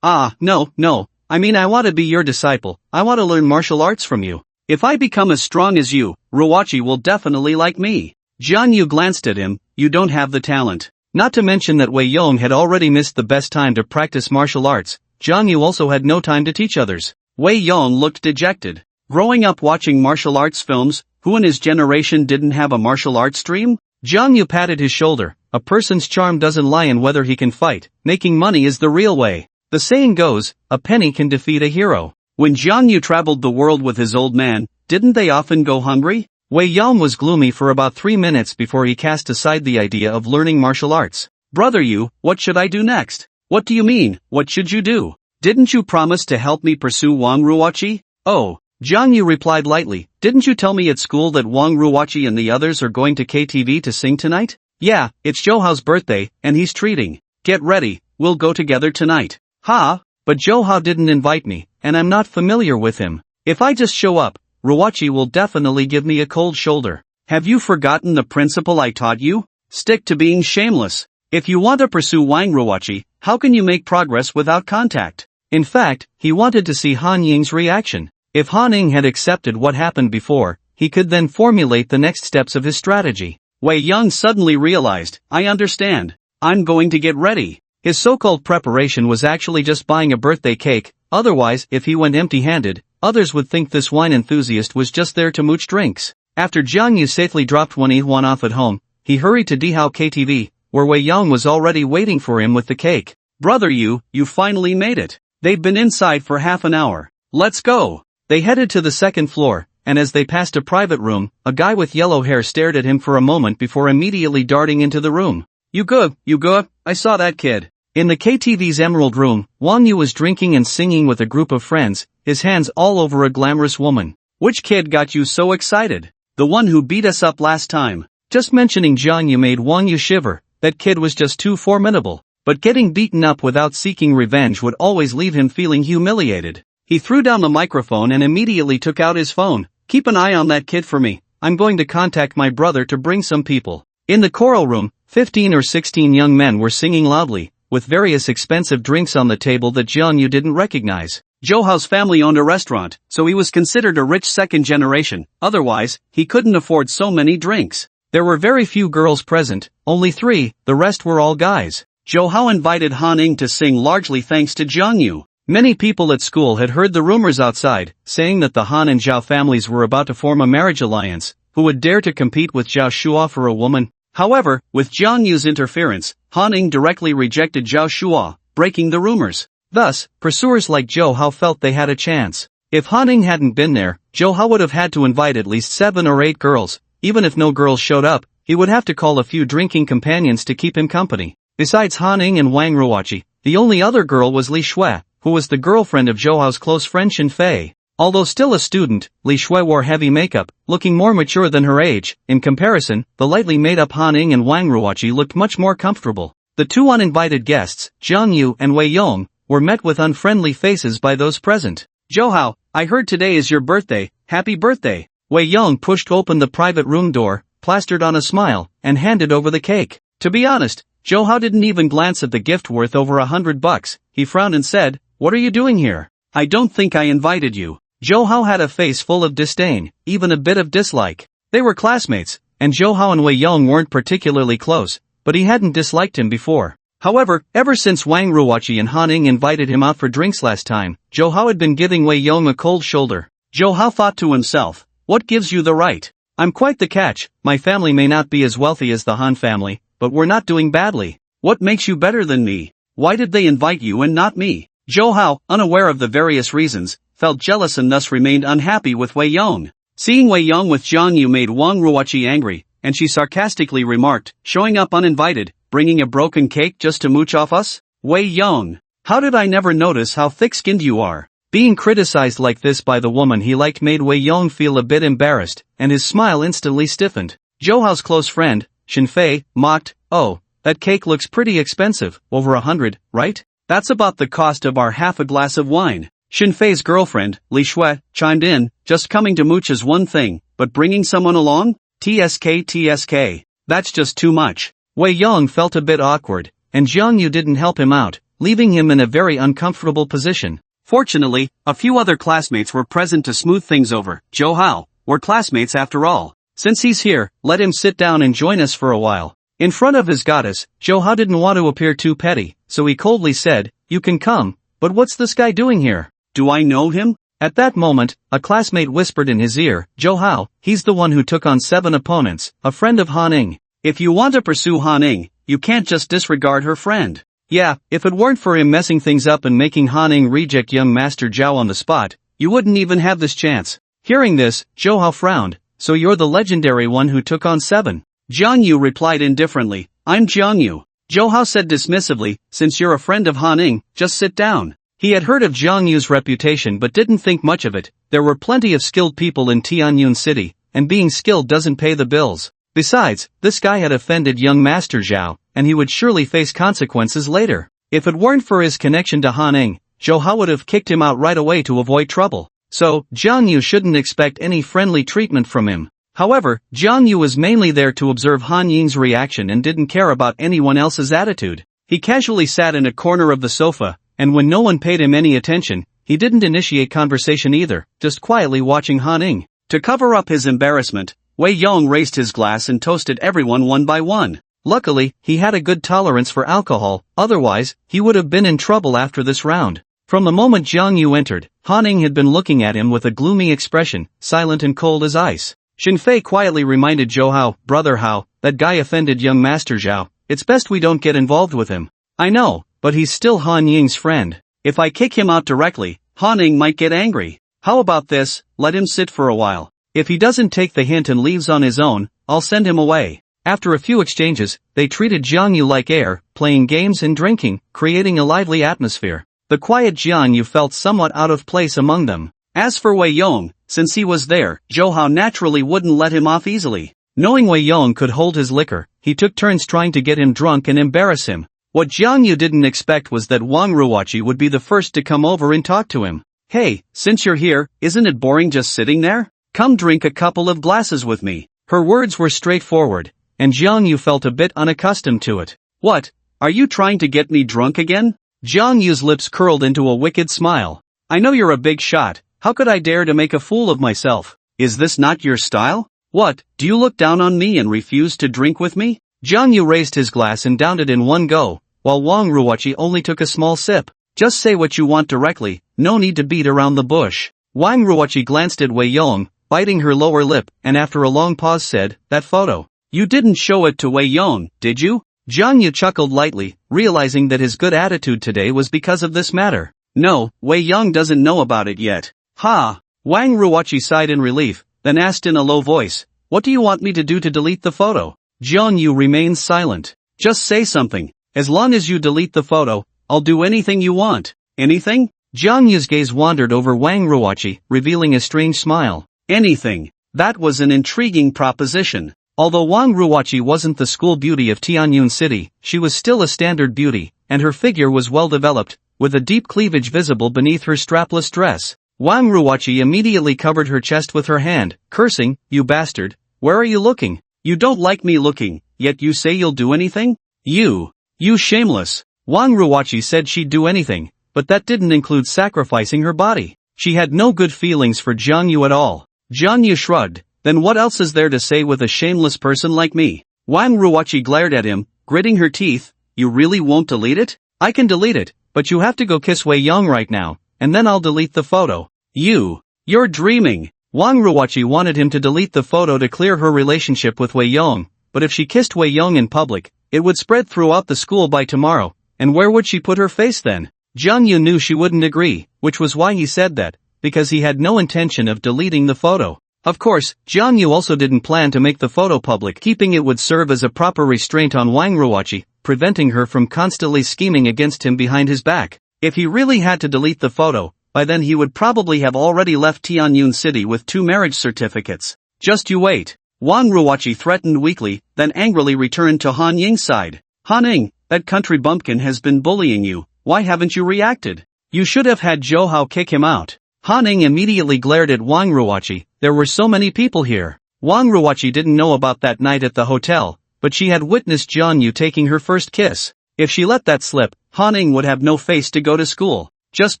No. I mean, I want to be your disciple. I want to learn martial arts from you. "If I become as strong as you, Ruwachi will definitely like me." Zhang Yu glanced at him. "You don't have the talent." Not to mention that Wei Yong had already missed the best time to practice martial arts. Zhang Yu also had no time to teach others. Wei Yong looked dejected. Growing up watching martial arts films, who in his generation didn't have a martial arts stream? Zhang Yu patted his shoulder. "A person's charm doesn't lie in whether he can fight. Making money is the real way. The saying goes, a penny can defeat a hero." When Zhang Yu traveled the world with his old man, didn't they often go hungry? Wei Yong was gloomy for about 3 minutes before he cast aside the idea of learning martial arts. "Brother Yu, what should I do next?" "What do you mean, what should you do? Didn't you promise to help me pursue Wang Ruwachi?" "Oh," Zhang Yu replied lightly, "didn't you tell me at school that Wang Ruwachi and the others are going to KTV to sing tonight?" "Yeah, it's Zhouhao's birthday, and he's treating. Get ready, we'll go together tonight." "Ha? But Zhouhao didn't invite me, and I'm not familiar with him. If I just show up, Ruwachi will definitely give me a cold shoulder." "Have you forgotten the principle I taught you? Stick to being shameless. If you want to pursue Wang Ruwachi, how can you make progress without contact?" In fact, he wanted to see Han Ying's reaction. If Han Ying had accepted what happened before, he could then formulate the next steps of his strategy. Wei Yong suddenly realized, "I understand. I'm going to get ready." His so-called preparation was actually just buying a birthday cake. Otherwise, if he went empty-handed, others would think this wine enthusiast was just there to mooch drinks. After Zhang Yu safely dropped yuan off at home, he hurried to Dihao KTV, where Wei Yong was already waiting for him with the cake. "Brother Yu, you finally made it. They've been inside for half an hour. Let's go." They headed to the second floor, and as they passed a private room, a guy with yellow hair stared at him for a moment before immediately darting into the room. You good, I saw that kid." In the KTV's Emerald Room, Wang Yu was drinking and singing with a group of friends, his hands all over a glamorous woman. "Which kid got you so excited?" "The one who beat us up last time." Just mentioning Zhang Yu made Wang Yu shiver. That kid was just too formidable. But getting beaten up without seeking revenge would always leave him feeling humiliated. He threw down the microphone and immediately took out his phone. "Keep an eye on that kid for me. I'm going to contact my brother to bring some people." In the choral room, 15 or 16 young men were singing loudly, with various expensive drinks on the table that Zhang Yu didn't recognize. Zhouhao's family owned a restaurant, so he was considered a rich second generation. Otherwise, he couldn't afford so many drinks. There were very few girls present, only 3, the rest were all guys. Zhouhao invited Han Ying to sing largely thanks to Zhang Yu. Many people at school had heard the rumors outside, saying that the Han and Zhao families were about to form a marriage alliance. Who would dare to compete with Zhao Shua for a woman? However, with Zhang Yu's interference, Han Ying directly rejected Zhao Shua, breaking the rumors. Thus, pursuers like Zhou Hao felt they had a chance. If Han Ying hadn't been there, Zhou Hao would have had to invite at least 7 or 8 girls. Even if no girls showed up, he would have to call a few drinking companions to keep him company. Besides Han Ying and Wang Ruwachi, the only other girl was Li Shui, who was the girlfriend of Zhou Hao's close friend Shin Fei. Although still a student, Li Shui wore heavy makeup, looking more mature than her age. In comparison, the lightly made-up Han Ying and Wang Ruwachi looked much more comfortable. The 2 uninvited guests, Zhang Yu and Wei Yong, were met with unfriendly faces by those present. "Zhouhao, I heard today is your birthday, happy birthday." Wei Yong pushed open the private room door, plastered on a smile, and handed over the cake. To be honest, Zhouhao didn't even glance at the gift worth over $100. He frowned and said, "What are you doing here? I don't think I invited you." Zhou had a face full of disdain, even a bit of dislike. They were classmates, and Zhou and Wei Yong weren't particularly close, but he hadn't disliked him before. However, ever since Wang Ruoqi and Han Ning invited him out for drinks last time, Zhou had been giving Wei Yong a cold shoulder. Zhou thought to himself, what gives you the right? I'm quite the catch. My family may not be as wealthy as the Han family, but we're not doing badly. What makes you better than me? Why did they invite you and not me? Zhou, unaware of the various reasons, felt jealous and thus remained unhappy with Wei Yong. Seeing Wei Yong with Zhang Yu made Wang Ruoqi angry, and she sarcastically remarked, showing up uninvited, bringing a broken cake just to mooch off us? Wei Yong, how did I never notice how thick-skinned you are? Being criticized like this by the woman he liked made Wei Yong feel a bit embarrassed, and his smile instantly stiffened. Zhou's close friend, Shinfei, mocked, oh, that cake looks pretty expensive, over 100, right? That's about the cost of our half a glass of wine. Shinfei's girlfriend, Li Shui, chimed in, just coming to mooch is one thing, but bringing someone along? TSK, that's just too much. Wei Yong felt a bit awkward, and Zhang Yu didn't help him out, leaving him in a very uncomfortable position. Fortunately, a few other classmates were present to smooth things over. Zhou, we're classmates after all. Since he's here, let him sit down and join us for a while. In front of his goddess, Zhou didn't want to appear too petty, so he coldly said, you can come, but what's this guy doing here? Do I know him? At that moment, a classmate whispered in his ear, Zhou, he's the one who took on 7 opponents, a friend of Han Ning. If you want to pursue Han Ning, you can't just disregard her friend. Yeah, if it weren't for him messing things up and making Han Ning reject young Master Zhao on the spot, you wouldn't even have this chance. Hearing this, Zhou frowned, so you're the legendary one who took on 7. Jiang Yu replied indifferently, I'm Jiang Yu. Zhou said dismissively, since you're a friend of Han Ning, just sit down. He had heard of Jiang Yu's reputation but didn't think much of it. There were plenty of skilled people in Tianyun City, and being skilled doesn't pay the bills. Besides, this guy had offended young Master Zhao, and he would surely face consequences later. If it weren't for his connection to Han Ning, Zhou would have kicked him out right away to avoid trouble. So, Jiang Yu shouldn't expect any friendly treatment from him. However, Jiang Yu was mainly there to observe Han Ying's reaction and didn't care about anyone else's attitude. He casually sat in a corner of the sofa, and when no one paid him any attention, he didn't initiate conversation either, just quietly watching Han Ning. To cover up his embarrassment, Wei Yong raised his glass and toasted everyone one by one. Luckily, he had a good tolerance for alcohol, otherwise, he would have been in trouble after this round. From the moment Jiang Yu entered, Han Ning had been looking at him with a gloomy expression, silent and cold as ice. Shinfei quietly reminded Zhou, brother Hao, that guy offended young Master Zhao. It's best we don't get involved with him. I know, but he's still Han Ying's friend. If I kick him out directly, Han Ning might get angry. How about this, let him sit for a while. If he doesn't take the hint and leaves on his own, I'll send him away. After a few exchanges, they treated Jiang Yu like air, playing games and drinking, creating a lively atmosphere. The quiet Jiang Yu felt somewhat out of place among them. As for Wei Yong, since he was there, Zhou naturally wouldn't let him off easily. Knowing Wei Yong could hold his liquor, he took turns trying to get him drunk and embarrass him. What Jiang Yu didn't expect was that Wang Ruoqi would be the first to come over and talk to him. Hey, since you're here, isn't it boring just sitting there? Come drink a couple of glasses with me. Her words were straightforward, and Jiang Yu felt a bit unaccustomed to it. What? Are you trying to get me drunk again? Jiang Yu's lips curled into a wicked smile. I know you're a big shot. How could I dare to make a fool of myself? Is this not your style? What, do you look down on me and refuse to drink with me? Jiang Yu raised his glass and downed it in one go, while Wang Ruoqi only took a small sip. Just say what you want directly, no need to beat around the bush. Wang Ruoqi glanced at Wei Yong, biting her lower lip, and after a long pause said, that photo. You didn't show it to Wei Yong, did you? Jiang Yu chuckled lightly, realizing that his good attitude today was because of this matter. No, Wei Yong doesn't know about it yet. Ha! Wang Ruoqi sighed in relief, then asked in a low voice, what do you want me to do to delete the photo? Jiang Yu remained silent. Just say something. As long as you delete the photo, I'll do anything you want. Anything? Jiang Yu's gaze wandered over Wang Ruoqi, revealing a strange smile. Anything. That was an intriguing proposition. Although Wang Ruoqi wasn't the school beauty of Tianyun City, she was still a standard beauty, and her figure was well developed, with a deep cleavage visible beneath her strapless dress. Wang Ruoqi immediately covered her chest with her hand, cursing, you bastard, where are you looking? You don't like me looking, yet you say you'll do anything? You shameless. Wang Ruoqi said she'd do anything, but that didn't include sacrificing her body. She had no good feelings for Jang Yu at all. Jang Yu shrugged. Then what else is there to say with a shameless person like me? Wang Ruoqi glared at him, gritting her teeth. You really won't delete it? I can delete it, but you have to go kiss Wei Yong right now, and then I'll delete the photo. You're dreaming. Wang Ruoqi wanted him to delete the photo to clear her relationship with Wei Yong, but if she kissed Wei Yong in public, it would spread throughout the school by tomorrow, and where would she put her face then? Jang Yu knew she wouldn't agree, which was why he said that, because he had no intention of deleting the photo. Of course, Jang Yu also didn't plan to make the photo public. Keeping it would serve as a proper restraint on Wang Ruoqi, preventing her from constantly scheming against him behind his back. If he really had to delete the photo, by then he would probably have already left Tianyun City with 2 marriage certificates. Just you wait. Wang Ruoqi threatened weakly, then angrily returned to Han Ying's side. Han Ying, that country bumpkin has been bullying you, why haven't you reacted? You should have had Zhou Hao kick him out. Han Ying immediately glared at Wang Ruoqi. There were so many people here. Wang Ruoqi didn't know about that night at the hotel, but she had witnessed Jang Yu taking her first kiss. If she let that slip, Han Ying would have no face to go to school. Just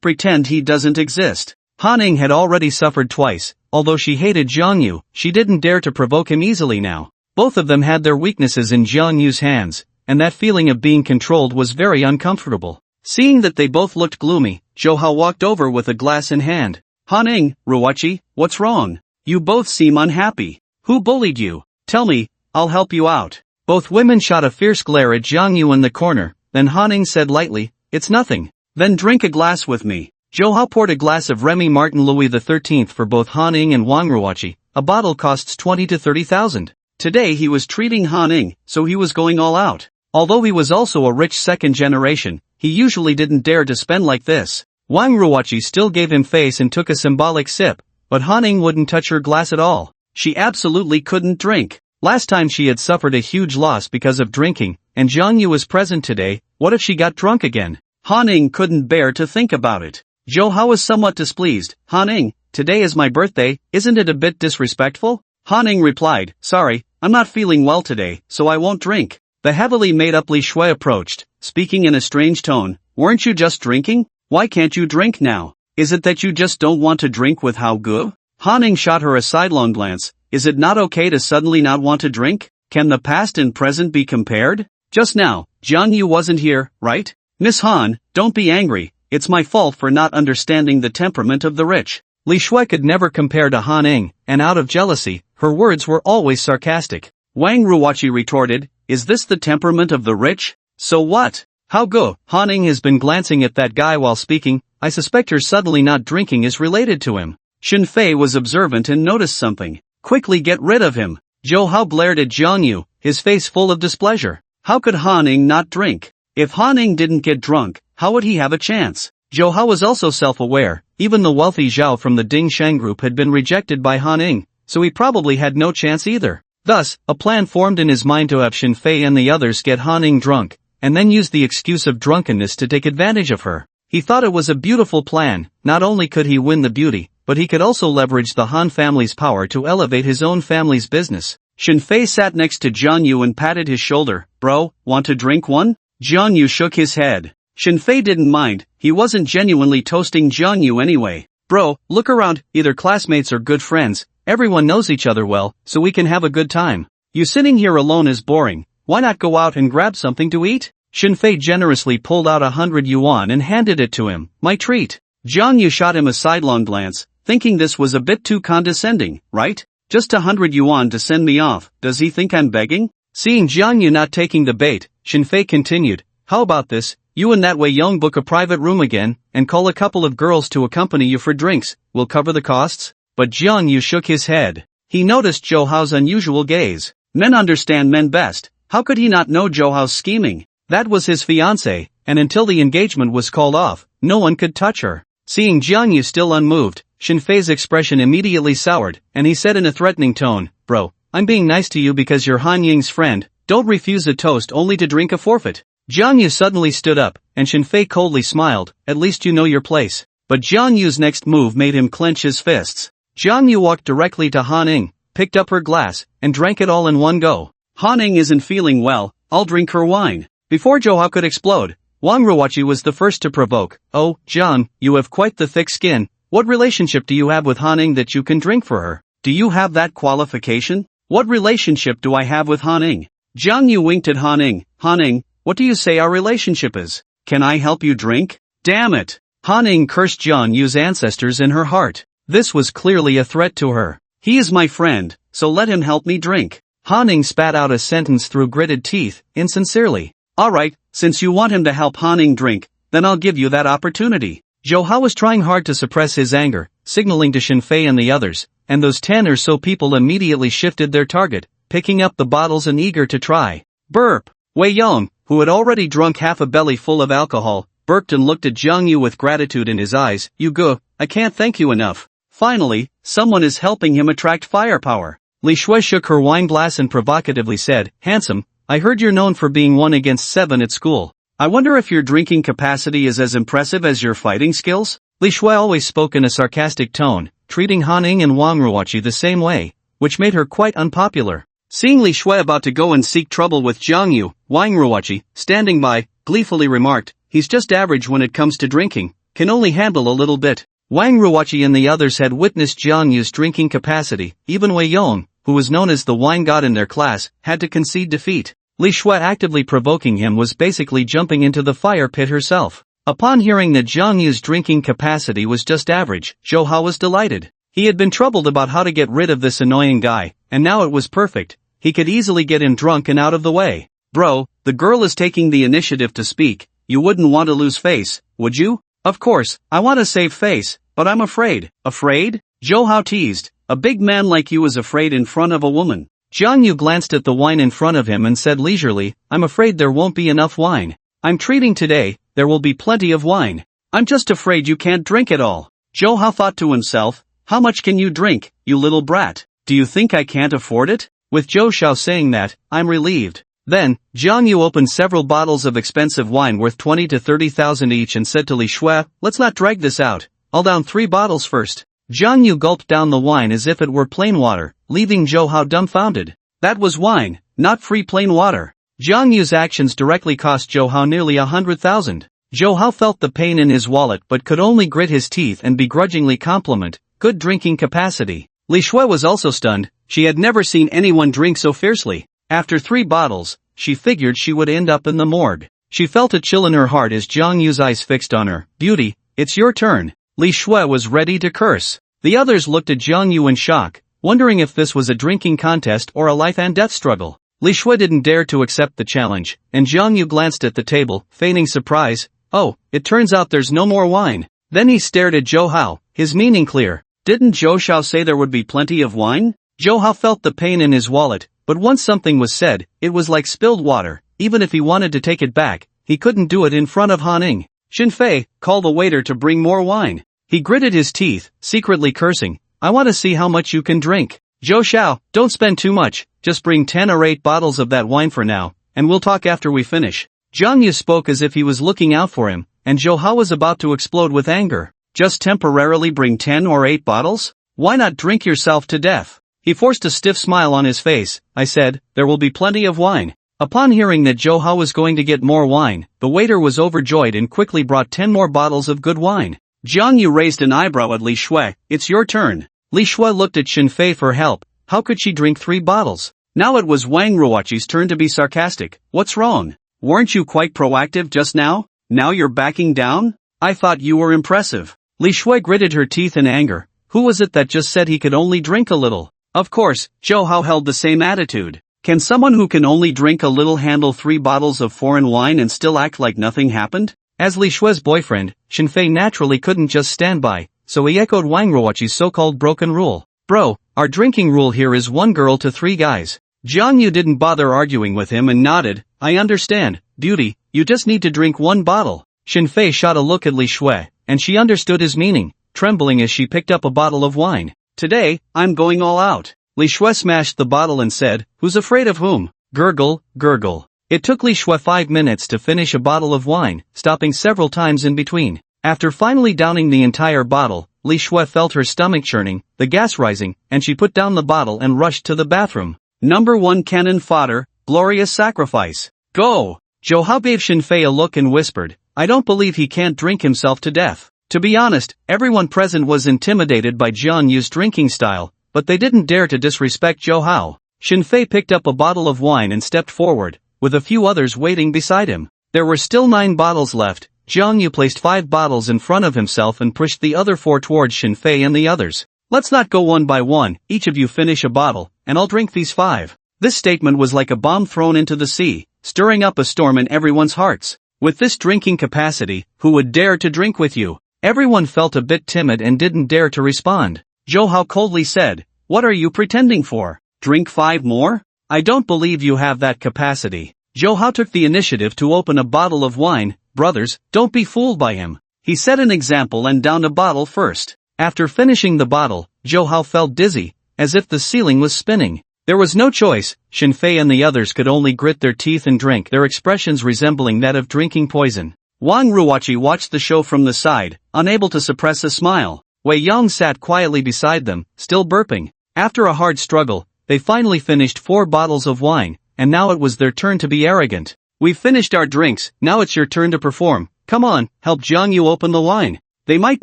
pretend he doesn't exist. Han Ying had already suffered twice. Although she hated Jang Yu, she didn't dare to provoke him easily now. Both of them had their weaknesses in Jang Yu's hands, and that feeling of being controlled was very uncomfortable. Seeing that they both looked gloomy, Zhou Hao walked over with a glass in hand. Han Ying, Ruoqi, what's wrong? You both seem unhappy. Who bullied you? Tell me, I'll help you out. Both women shot a fierce glare at Jang Yu in the corner, then Han Ying said lightly, it's nothing. Then drink a glass with me. Zhou Hao poured a glass of Remy Martin Louis XIII for both Han Ying and Wang Ruoqi. A bottle costs 20 to 30,000. Today he was treating Han Ying, so he was going all out. Although he was also a rich second generation, he usually didn't dare to spend like this. Wang Ruoqi still gave him face and took a symbolic sip, but Han Ying wouldn't touch her glass at all. She absolutely couldn't drink. Last time she had suffered a huge loss because of drinking, and Jang Yu was present today. What if she got drunk again? Han Ying couldn't bear to think about it. Zhou Hao was somewhat displeased. Han Ying, today is my birthday, isn't it a bit disrespectful? Han Ying replied, sorry, I'm not feeling well today, so I won't drink. The heavily made-up Li Shui approached, speaking in a strange tone. Weren't you just drinking? Why can't you drink now? Is it that you just don't want to drink with Hao Gu? Han Ying shot her a sidelong glance. Is it not okay to suddenly not want to drink? Can the past and present be compared? Just now, Jang Yu wasn't here, right? Miss Han, don't be angry. It's my fault for not understanding the temperament of the rich. Li Shui could never compare to Han Ying, and out of jealousy, her words were always sarcastic. Wang Ruoqi retorted, is this the temperament of the rich? So what? How go? Han Ying has been glancing at that guy while speaking. I suspect her suddenly not drinking is related to him. Shen Fei was observant and noticed something. Quickly get rid of him. Zhou Hao glared at Jang Yu, his face full of displeasure. How could Han Ying not drink? If Han Ying didn't get drunk, how would he have a chance? Zhou Hao was also self-aware. Even the wealthy Zhao from the Ding Shang group had been rejected by Han Ying, so he probably had no chance either. Thus, a plan formed in his mind to have Shen Fei and the others get Han Ying drunk, and then use the excuse of drunkenness to take advantage of her. He thought it was a beautiful plan. Not only could he win the beauty, but he could also leverage the Han family's power to elevate his own family's business. Shen Fei sat next to Jang Yu and patted his shoulder. Bro, want to drink one? Jang Yu shook his head. Shen Fei didn't mind. He wasn't genuinely toasting Jang Yu anyway. Bro, look around, either classmates or good friends. Everyone knows each other well, so we can have a good time. You sitting here alone is boring. Why not go out and grab something to eat? Shen Fei generously pulled out 100 yuan and handed it to him. My treat. Jang Yu shot him a sidelong glance, thinking this was a bit too condescending, right? Just 100 yuan to send me off. Does he think I'm begging? Seeing Jang Yu not taking the bait, Shen Fei continued. How about this? You and that Wei Yong book a private room again, and call a couple of girls to accompany you for drinks. We'll cover the costs? But Jang Yu shook his head. He noticed Zhou Hao's unusual gaze. Men understand men best. How could he not know Zhou Hao's scheming? That was his fiancée, and until the engagement was called off, no one could touch her. Seeing Jang Yu still unmoved, Shen Fei's expression immediately soured, and he said in a threatening tone, Bro, I'm being nice to you because you're Han Ying's friend. Don't refuse a toast only to drink a forfeit. Jang Yu suddenly stood up, and Shen Fei coldly smiled. At least you know your place. But Jang Yu's next move made him clench his fists. Jang Yu walked directly to Han Ying, picked up her glass, and drank it all in one go. Han Ying isn't feeling well, I'll drink her wine. Before Zhou Hao could explode, Wang Ruoqi was the first to provoke. Oh, Zhang, you have quite the thick skin. What relationship do you have with Haning that you can drink for her? Do you have that qualification? What relationship do I have with Haning? Jiang Yu winked at Haning. Haning, what do you say our relationship is? Can I help you drink? Damn it! Haning cursed Jiang Yu's ancestors in her heart. This was clearly a threat to her. He is my friend, so let him help me drink. Haning spat out a sentence through gritted teeth, insincerely. Alright, since you want him to help Haning drink, then I'll give you that opportunity. Zhou Hao was trying hard to suppress his anger, signaling to Xinfei and the others, and those 10 or so people immediately shifted their target, picking up the bottles and eager to try. Burp! Wei Yong, who had already drunk half a belly full of alcohol, burped and looked at Jiang Yu with gratitude in his eyes. You go, I can't thank you enough. Finally, someone is helping him attract firepower. Li Shui shook her wine glass and provocatively said, Handsome, I heard you're known for being 1 against 7 at school. I wonder if your drinking capacity is as impressive as your fighting skills? Li Shui always spoke in a sarcastic tone, treating Haning and Wang Ruoqi the same way, which made her quite unpopular. Seeing Li Shui about to go and seek trouble with Jiang Yu, Wang Ruoqi, standing by, gleefully remarked, he's just average when it comes to drinking, can only handle a little bit. Wang Ruoqi and the others had witnessed Jiang Yu's drinking capacity. Even Wei Yong, who was known as the wine god in their class, had to concede defeat. Li Shui actively provoking him was basically jumping into the fire pit herself. Upon hearing that Jiang Yu's drinking capacity was just average, Zhou Hao was delighted. He had been troubled about how to get rid of this annoying guy, and now it was perfect. He could easily get him drunk and out of the way. Bro, the girl is taking the initiative to speak. You wouldn't want to lose face, would you? Of course, I want to save face, but I'm afraid. Afraid? Zhou Hao teased. A big man like you is afraid in front of a woman. Jiang Yu glanced at the wine in front of him and said leisurely, I'm afraid there won't be enough wine. I'm treating today, there will be plenty of wine. I'm just afraid you can't drink it all. Zhou Hao thought to himself, how much can you drink, you little brat? Do you think I can't afford it? With Zhou Xiao saying that, I'm relieved. Then, Jiang Yu opened several bottles of expensive wine worth 20 to 30,000 each and said to Li Shui, let's not drag this out. I'll down 3 bottles first. Jiang Yu gulped down the wine as if it were plain water, leaving Zhou Hao dumbfounded. That was wine, not free plain water. Jiang Yu's actions directly cost Zhou Hao nearly 100,000. Zhou Hao felt the pain in his wallet but could only grit his teeth and begrudgingly compliment, good drinking capacity. Li Shui was also stunned. She had never seen anyone drink so fiercely. After 3 bottles, she figured she would end up in the morgue. She felt a chill in her heart as Jiang Yu's eyes fixed on her. Beauty, it's your turn. Li Shui was ready to curse. The others looked at Jiang Yu in shock, wondering if this was a drinking contest or a life and death struggle. Li Shui didn't dare to accept the challenge, and Jiang Yu glanced at the table, feigning surprise. Oh, it turns out there's no more wine. Then he stared at Zhou Hao, his meaning clear. Didn't Zhou Xiao say there would be plenty of wine? Zhou Hao felt the pain in his wallet, but once something was said, it was like spilled water. Even if he wanted to take it back, he couldn't do it in front of Haning. Xinfei, call the waiter to bring more wine. He gritted his teeth, secretly cursing. I want to see how much you can drink. Zhou Xiao, don't spend too much, just bring 10 or 8 bottles of that wine for now, and we'll talk after we finish. Jiang Yu spoke as if he was looking out for him, and Zhou Hao was about to explode with anger. Just temporarily bring 10 or 8 bottles? Why not drink yourself to death? He forced a stiff smile on his face. I said, there will be plenty of wine. Upon hearing that Zhou Hao was going to get more wine, the waiter was overjoyed and quickly brought 10 more bottles of good wine. Jiang Yu raised an eyebrow at Li Shui. It's your turn. Li Shui looked at Xinfei for help. How could she drink 3 bottles? Now it was Wang Ruoqi's turn to be sarcastic. What's wrong? Weren't you quite proactive just now? Now you're backing down? I thought you were impressive. Li Shui gritted her teeth in anger. Who was it that just said he could only drink a little? Of course, Zhou Hao held the same attitude. Can someone who can only drink a little handle 3 bottles of foreign wine and still act like nothing happened? As Li Shui's boyfriend, Xinfei naturally couldn't just stand by, so he echoed Wang Ruoqi's so-called broken rule. Bro, our drinking rule here is 1 girl to 3 guys. Jiang Yu didn't bother arguing with him and nodded. I understand, beauty, you just need to drink 1 bottle. Xinfei shot a look at Li Shui, and she understood his meaning, trembling as she picked up a bottle of wine. Today, I'm going all out. Li Shui smashed the bottle and said, who's afraid of whom? Gurgle, gurgle. It took Li Shui 5 minutes to finish a bottle of wine, stopping several times in between. After finally downing the entire bottle, Li Shui felt her stomach churning, the gas rising, and she put down the bottle and rushed to the bathroom. Number 1 cannon fodder, glorious sacrifice. Go! Zhou Hao gave Xinfei a look and whispered, I don't believe he can't drink himself to death. To be honest, everyone present was intimidated by Jiang Yu's drinking style, but they didn't dare to disrespect Zhou Hao. Shinfei picked up a bottle of wine and stepped forward, with a few others waiting beside him. There were still 9 bottles left. Jiang Yu placed 5 bottles in front of himself and pushed the other 4 towards Shinfei and the others. Let's not go one by one, each of you finish a bottle, and I'll drink these 5. This statement was like a bomb thrown into the sea, stirring up a storm in everyone's hearts. With this drinking capacity, who would dare to drink with you? Everyone felt a bit timid and didn't dare to respond. Zhou Hao coldly said, "What are you pretending for? Drink 5 more? I don't believe you have that capacity." Zhou Hao took the initiative to open a bottle of wine. "Brothers, don't be fooled by him." He set an example and downed a bottle first. After finishing the bottle, Zhou Hao felt dizzy, as if the ceiling was spinning. There was no choice. Shinfei and the others could only grit their teeth and drink, their expressions resembling that of drinking poison. Wang Ruoqi watched the show from the side, unable to suppress a smile. Wei Yang sat quietly beside them, still burping. After a hard struggle, they finally finished 4 bottles of wine, and now it was their turn to be arrogant. "We've finished our drinks, now it's your turn to perform. Come on, help Jiang Yu open the wine." They might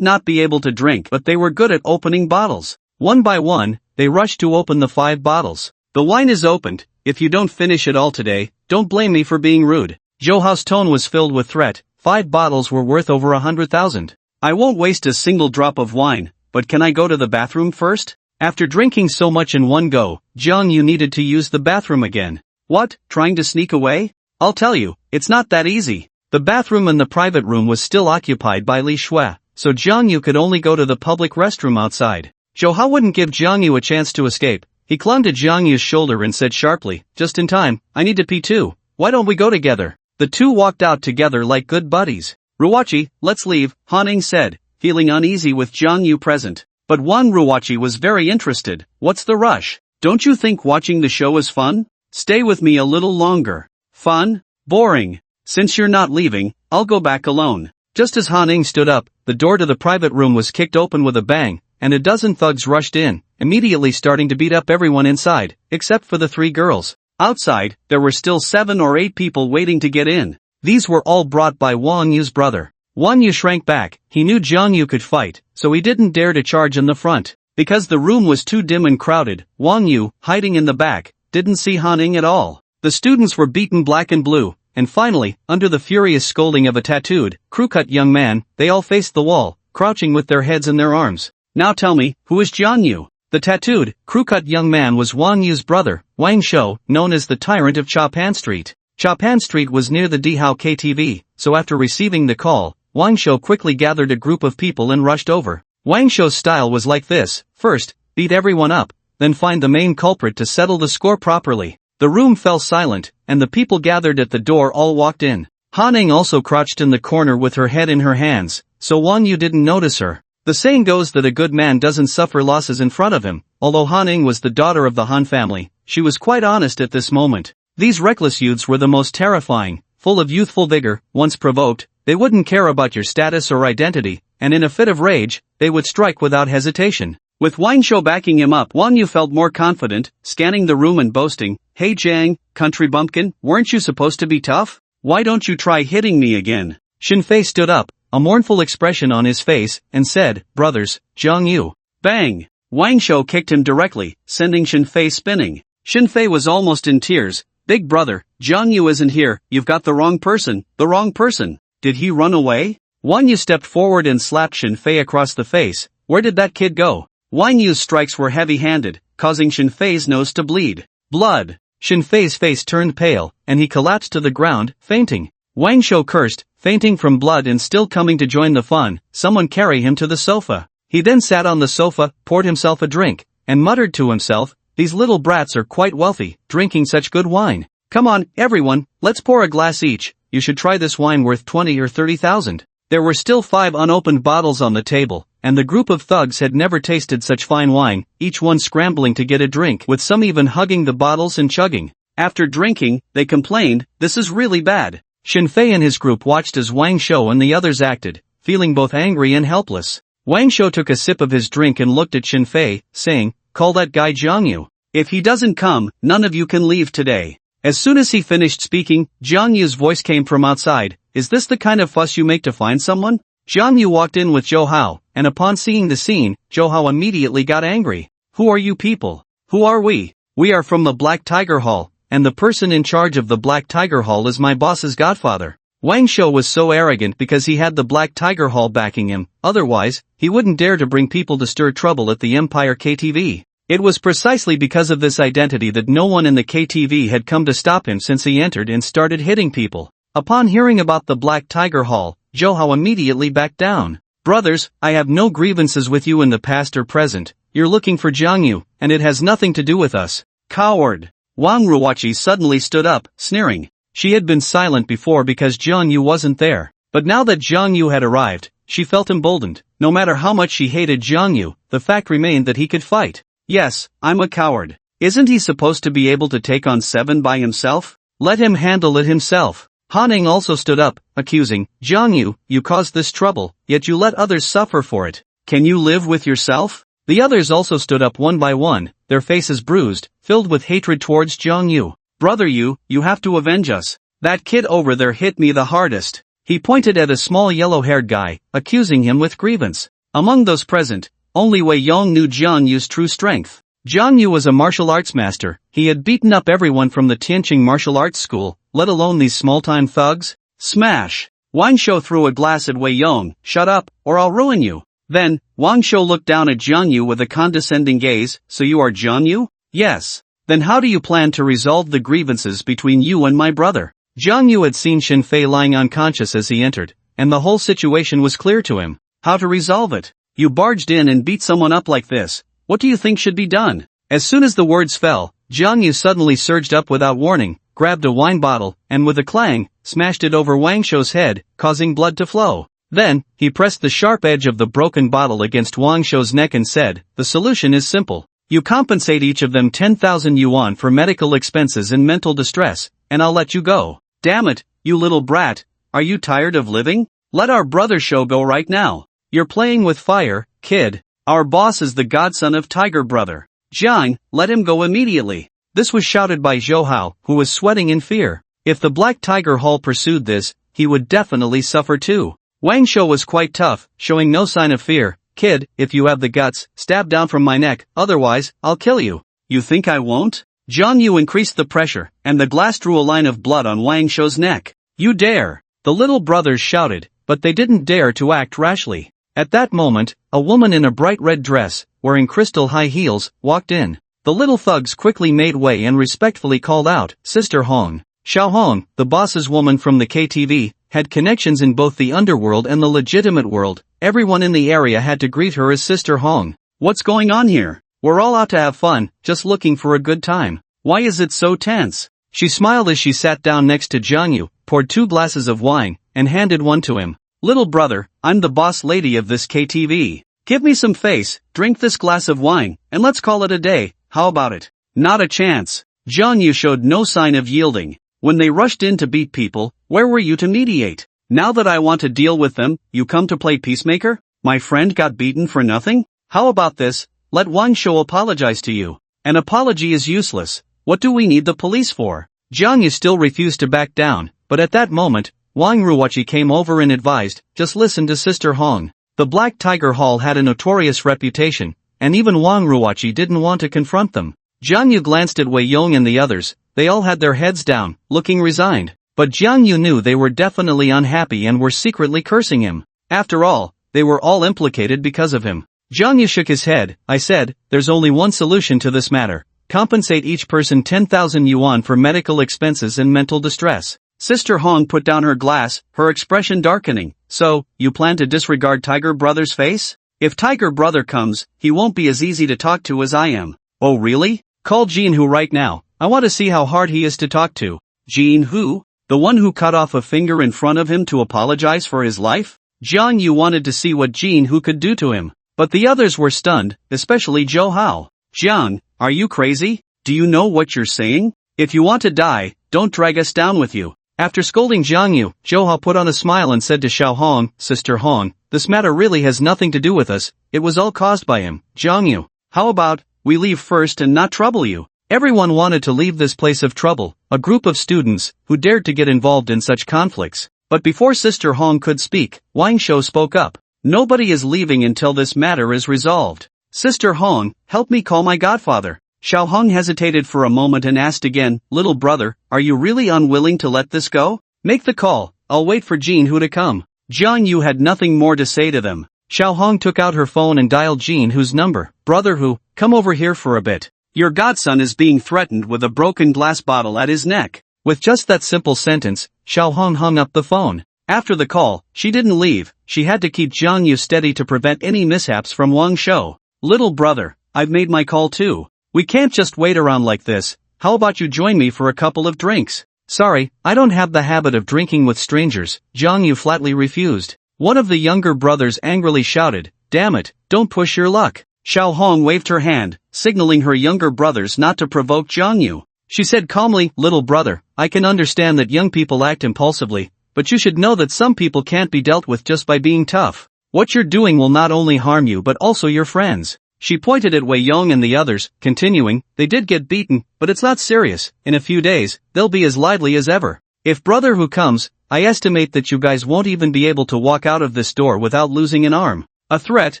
not be able to drink, but they were good at opening bottles. One by one, they rushed to open the 5 bottles. "The wine is opened. If you don't finish it all today, don't blame me for being rude." Zhou Hao's tone was filled with threat. 5 bottles were worth over 100,000. "I won't waste a single drop of wine, but can I go to the bathroom first?" After drinking so much in one go, Jiang Yu needed to use the bathroom again. "What, trying to sneak away? I'll tell you, it's not that easy." The bathroom in the private room was still occupied by Li Shui, so Jiang Yu could only go to the public restroom outside. Zhou Hao wouldn't give Jiang Yu a chance to escape. He clung to Jiang Yu's shoulder and said sharply, "Just in time, I need to pee too. Why don't we go together?" The two walked out together like good buddies. "Ruoqi, let's leave," Han-Ning said, feeling uneasy with Jiang Yu present. But Wang Ruoqi was very interested. "What's the rush? Don't you think watching the show is fun? Stay with me a little longer." "Fun? Boring. Since you're not leaving, I'll go back alone." Just as Han-Ning stood up, the door to the private room was kicked open with a bang, and a dozen thugs rushed in, immediately starting to beat up everyone inside, except for the 3 girls. Outside, there were still 7 or 8 people waiting to get in. These were all brought by Wang Yu's brother. Wang Yu shrank back. He knew Jiang Yu could fight, so he didn't dare to charge in the front. Because the room was too dim and crowded, Wang Yu, hiding in the back, didn't see Han-Ning at all. The students were beaten black and blue, and finally, under the furious scolding of a tattooed, crew-cut young man, they all faced the wall, crouching with their heads in their arms. "Now tell me, who is Jiang Yu?" The tattooed, crew-cut young man was Wang Yu's brother, Wang Shou, known as the Tyrant of Chapan Street. Chapan Street was near the Dihao KTV, so after receiving the call, Wang Shou quickly gathered a group of people and rushed over. Wang Shou's style was like this: first, beat everyone up, then find the main culprit to settle the score properly. The room fell silent, and the people gathered at the door all walked in. Han-Ning also crouched in the corner with her head in her hands, so Wang Yu didn't notice her. The saying goes that a good man doesn't suffer losses in front of him. Although Han-Ning was the daughter of the Han family, she was quite honest at this moment. These reckless youths were the most terrifying, full of youthful vigor. Once provoked, they wouldn't care about your status or identity, and in a fit of rage, they would strike without hesitation. With Wang Shou backing him up, Wang Yu felt more confident, scanning the room and boasting, "Hey Jang, country bumpkin, weren't you supposed to be tough? Why don't you try hitting me again?" Shinfei stood up, a mournful expression on his face, and said, "Brothers, Jiang Yu." Bang! Wang Shou kicked him directly, sending Shinfei spinning. Shinfei was almost in tears. "Big brother, Jiang Yu isn't here, you've got the wrong person, the wrong person. Did he run away?" Wang Yu stepped forward and slapped Shinfei across the face. "Where did that kid go?" Wang Yu's strikes were heavy-handed, causing Shinfei's nose to bleed. Blood! Shinfei's face turned pale, and he collapsed to the ground, fainting. Wang Shou cursed, fainting from blood and still coming to join the fun. "Someone carry him to the sofa." He then sat on the sofa, poured himself a drink, and muttered to himself, "These little brats are quite wealthy, drinking such good wine. Come on, everyone, let's pour a glass each. You should try this wine worth 20 or 30,000. There were still 5 unopened bottles on the table, and the group of thugs had never tasted such fine wine, each one scrambling to get a drink, with some even hugging the bottles and chugging. After drinking, they complained, "This is really bad." Shinfei and his group watched as Wang Shou and the others acted, feeling both angry and helpless. Wang Shou took a sip of his drink and looked at Shinfei, saying, "Call that guy Jiang Yu. If he doesn't come, none of you can leave today." As soon as he finished speaking, Jiang Yu's voice came from outside. "Is this the kind of fuss you make to find someone? Jiang Yu walked in with Zhou Hao, and upon seeing the scene, Zhou Hao immediately got angry. Who are you people? Who are we? We are from the Black Tiger Hall, and the person in charge of the Black Tiger Hall is my boss's godfather. Wang Shou was so arrogant because he had the Black Tiger Hall backing him, otherwise, he wouldn't dare to bring people to stir trouble at the Empire KTV. It was precisely because of this identity that no one in the KTV had come to stop him since he entered and started hitting people. Upon hearing about the Black Tiger Hall, Zhou Hao immediately backed down. Brothers, I have no grievances with you in the past or present. You're looking for Jiang Yu, and it has nothing to do with us. Coward! Wang Ruoqi suddenly stood up, sneering. She had been silent before because Jiang Yu wasn't there, but now that Jiang Yu had arrived, she felt emboldened. No matter how much she hated Jiang Yu, the fact remained that he could fight. Yes, I'm a coward. Isn't he supposed to be able to take on 7 by himself? Let him handle it himself. Han Ning also stood up, accusing, Jiang Yu, you caused this trouble, yet you let others suffer for it. Can you live with yourself? The others also stood up one by one, their faces bruised, filled with hatred towards Jiang Yu. Brother you have to avenge us. That kid over there hit me the hardest. He pointed at a small yellow-haired guy, accusing him with grievance. Among those present, only Wei Yong knew Jiang Yu's true strength. Jiang Yu was a martial arts master. He had beaten up everyone from the Tianqing martial arts school, let alone these small-time thugs. Smash! Wang Shou threw a glass at Wei Yong. Shut up, or I'll ruin you. Then, Wang Shou looked down at Jiang Yu with a condescending gaze. So you are Jiang Yu? Yes. Then how do you plan to resolve the grievances between you and my brother? Jiang Yu had seen Shen Fei lying unconscious as he entered, and the whole situation was clear to him. How to resolve it? You barged in and beat someone up like this. What do you think should be done? As soon as the words fell, Jiang Yu suddenly surged up without warning, grabbed a wine bottle, and with a clang, smashed it over Wang Shou's head, causing blood to flow. Then, he pressed the sharp edge of the broken bottle against Wang Shou's neck and said, the solution is simple. You compensate each of them 10,000 yuan for medical expenses and mental distress, and I'll let you go. Damn it, you little brat, are you tired of living? Let our brother show go right now. You're playing with fire, kid. Our boss is the godson of Tiger Brother. Jiang, let him go immediately. This was shouted by Zhou Hao, who was sweating in fear. If the Black Tiger Hall pursued this, he would definitely suffer too. Wang Shou was quite tough, showing no sign of fear. Kid, if you have the guts, stab down from my neck, otherwise, I'll kill you. You think I won't? Jiang Yu increased the pressure, and the glass drew a line of blood on Wang Shou's neck. You dare! The little brothers shouted, but they didn't dare to act rashly. At that moment, a woman in a bright red dress, wearing crystal high heels, walked in. The little thugs quickly made way and respectfully called out, Sister Hong. Xiao Hong, the boss's woman from the KTV, had connections in both the underworld and the legitimate world. Everyone in the area had to greet her as Sister Hong. What's going on here? We're all out to have fun, just looking for a good time. Why is it so tense? She smiled as she sat down next to Jiang Yu, poured 2 glasses of wine, and handed one to him. Little brother, I'm the boss lady of this KTV. Give me some face, drink this glass of wine, and let's call it a day. How about it? Not a chance. Jiang Yu showed no sign of yielding. When they rushed in to beat people, where were you to mediate? Now that I want to deal with them, you come to play peacemaker? My friend got beaten for nothing? How about this? Let Wang Shou apologize to you. An apology is useless. What do we need the police for? Jiang Yu still refused to back down, but at that moment, Wang Ruoqi came over and advised, just listen to Sister Hong. The Black Tiger Hall had a notorious reputation, and even Wang Ruoqi didn't want to confront them. Jiang Yu glanced at Wei Yong and the others. They all had their heads down, looking resigned. But Jiang Yu knew they were definitely unhappy and were secretly cursing him. After all, they were all implicated because of him. Jiang Yu shook his head. I said, there's only one solution to this matter. Compensate each person 10,000 yuan for medical expenses and mental distress. Sister Hong put down her glass, her expression darkening. So, you plan to disregard Tiger Brother's face? If Tiger Brother comes, he won't be as easy to talk to as I am. Oh really? Call Jean Hu right now. I want to see how hard he is to talk to. Jean Hu? The one who cut off a finger in front of him to apologize for his life? Jiang Yu wanted to see what Jean Hu could do to him. But the others were stunned, especially Zhou Hao. Jiang, are you crazy? Do you know what you're saying? If you want to die, don't drag us down with you. After scolding Jiang Yu, Zhou Hao put on a smile and said to Xiao Hong, Sister Hong, this matter really has nothing to do with us, it was all caused by him. Jiang Yu, how about, we leave first and not trouble you? Everyone wanted to leave this place of trouble, a group of students, who dared to get involved in such conflicts. But before Sister Hong could speak, Wang Shou spoke up. Nobody is leaving until this matter is resolved. Sister Hong, help me call my godfather. Xiao Hong hesitated for a moment and asked again, little brother, are you really unwilling to let this go? Make the call, I'll wait for Jin Hu to come. Jiang Yu had nothing more to say to them. Xiao Hong took out her phone and dialed Jin Hu's number. Brother Hu, come over here for a bit. Your godson is being threatened with a broken glass bottle at his neck. With just that simple sentence, Xiao Hong hung up the phone. After the call, she didn't leave. She had to keep Jiang Yu steady to prevent any mishaps from Wang Shou. Little brother, I've made my call too. We can't just wait around like this. How about you join me for a couple of drinks? Sorry, I don't have the habit of drinking with strangers, Jiang Yu flatly refused. One of the younger brothers angrily shouted, damn it, don't push your luck. Xiao Hong waved her hand, signaling her younger brothers not to provoke Jiang Yu. She said calmly, little brother, I can understand that young people act impulsively, but you should know that some people can't be dealt with just by being tough. What you're doing will not only harm you but also your friends. She pointed at Wei Yong and the others, continuing, they did get beaten, but it's not serious. In a few days, they'll be as lively as ever. If Brother Hu comes, I estimate that you guys won't even be able to walk out of this door without losing an arm. A threat,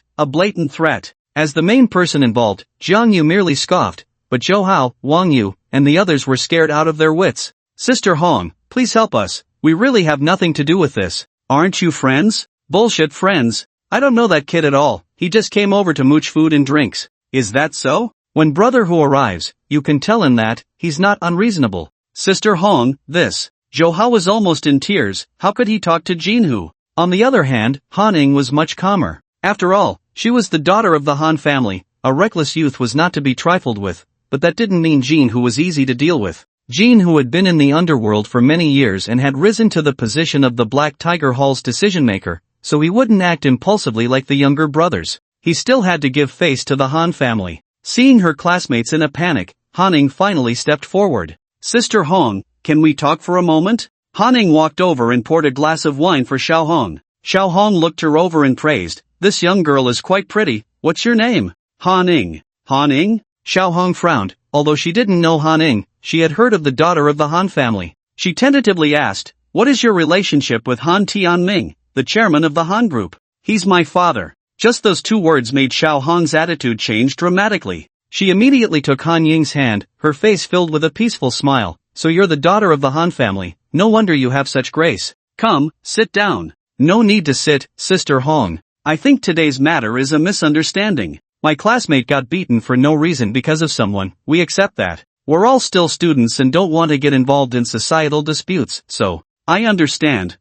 a blatant threat. As the main person involved, Jiang Yu merely scoffed, but Zhou Hao, Wang Yu, and the others were scared out of their wits. Sister Hong, please help us. We really have nothing to do with this. Aren't you friends? Bullshit friends. I don't know that kid at all. He just came over to mooch food and drinks. Is that so? When Brother Hu arrives, you can tell him that he's not unreasonable. Sister Hong, this. Zhou Hao was almost in tears. How could he talk to Jin Hu? On the other hand, Han Ning was much calmer. After all, she was the daughter of the Han family. A reckless youth was not to be trifled with, but that didn't mean Jin Hu was easy to deal with. Jin Hu had been in the underworld for many years and had risen to the position of the Black Tiger Hall's decision-maker, so he wouldn't act impulsively like the younger brothers. He still had to give face to the Han family. Seeing her classmates in a panic, Han Ning finally stepped forward. Sister Hong, can we talk for a moment? Han Ning walked over and poured a glass of wine for Xiao Hong. Xiao Hong looked her over and praised, this young girl is quite pretty. What's your name? Han Ning. Han Ning? Xiao Hong frowned. Although she didn't know Han Ning, she had heard of the daughter of the Han family. She tentatively asked, what is your relationship with Han Tianming, the chairman of the Han group? He's my father. Just those two words made Xiao Hong's attitude change dramatically. She immediately took Han Ying's hand, her face filled with a peaceful smile. So you're the daughter of the Han family, no wonder you have such grace. Come, sit down. No need to sit, Sister Hong. I think today's matter is a misunderstanding. My classmate got beaten for no reason because of someone, we accept that. We're all still students and don't want to get involved in societal disputes, so. I understand.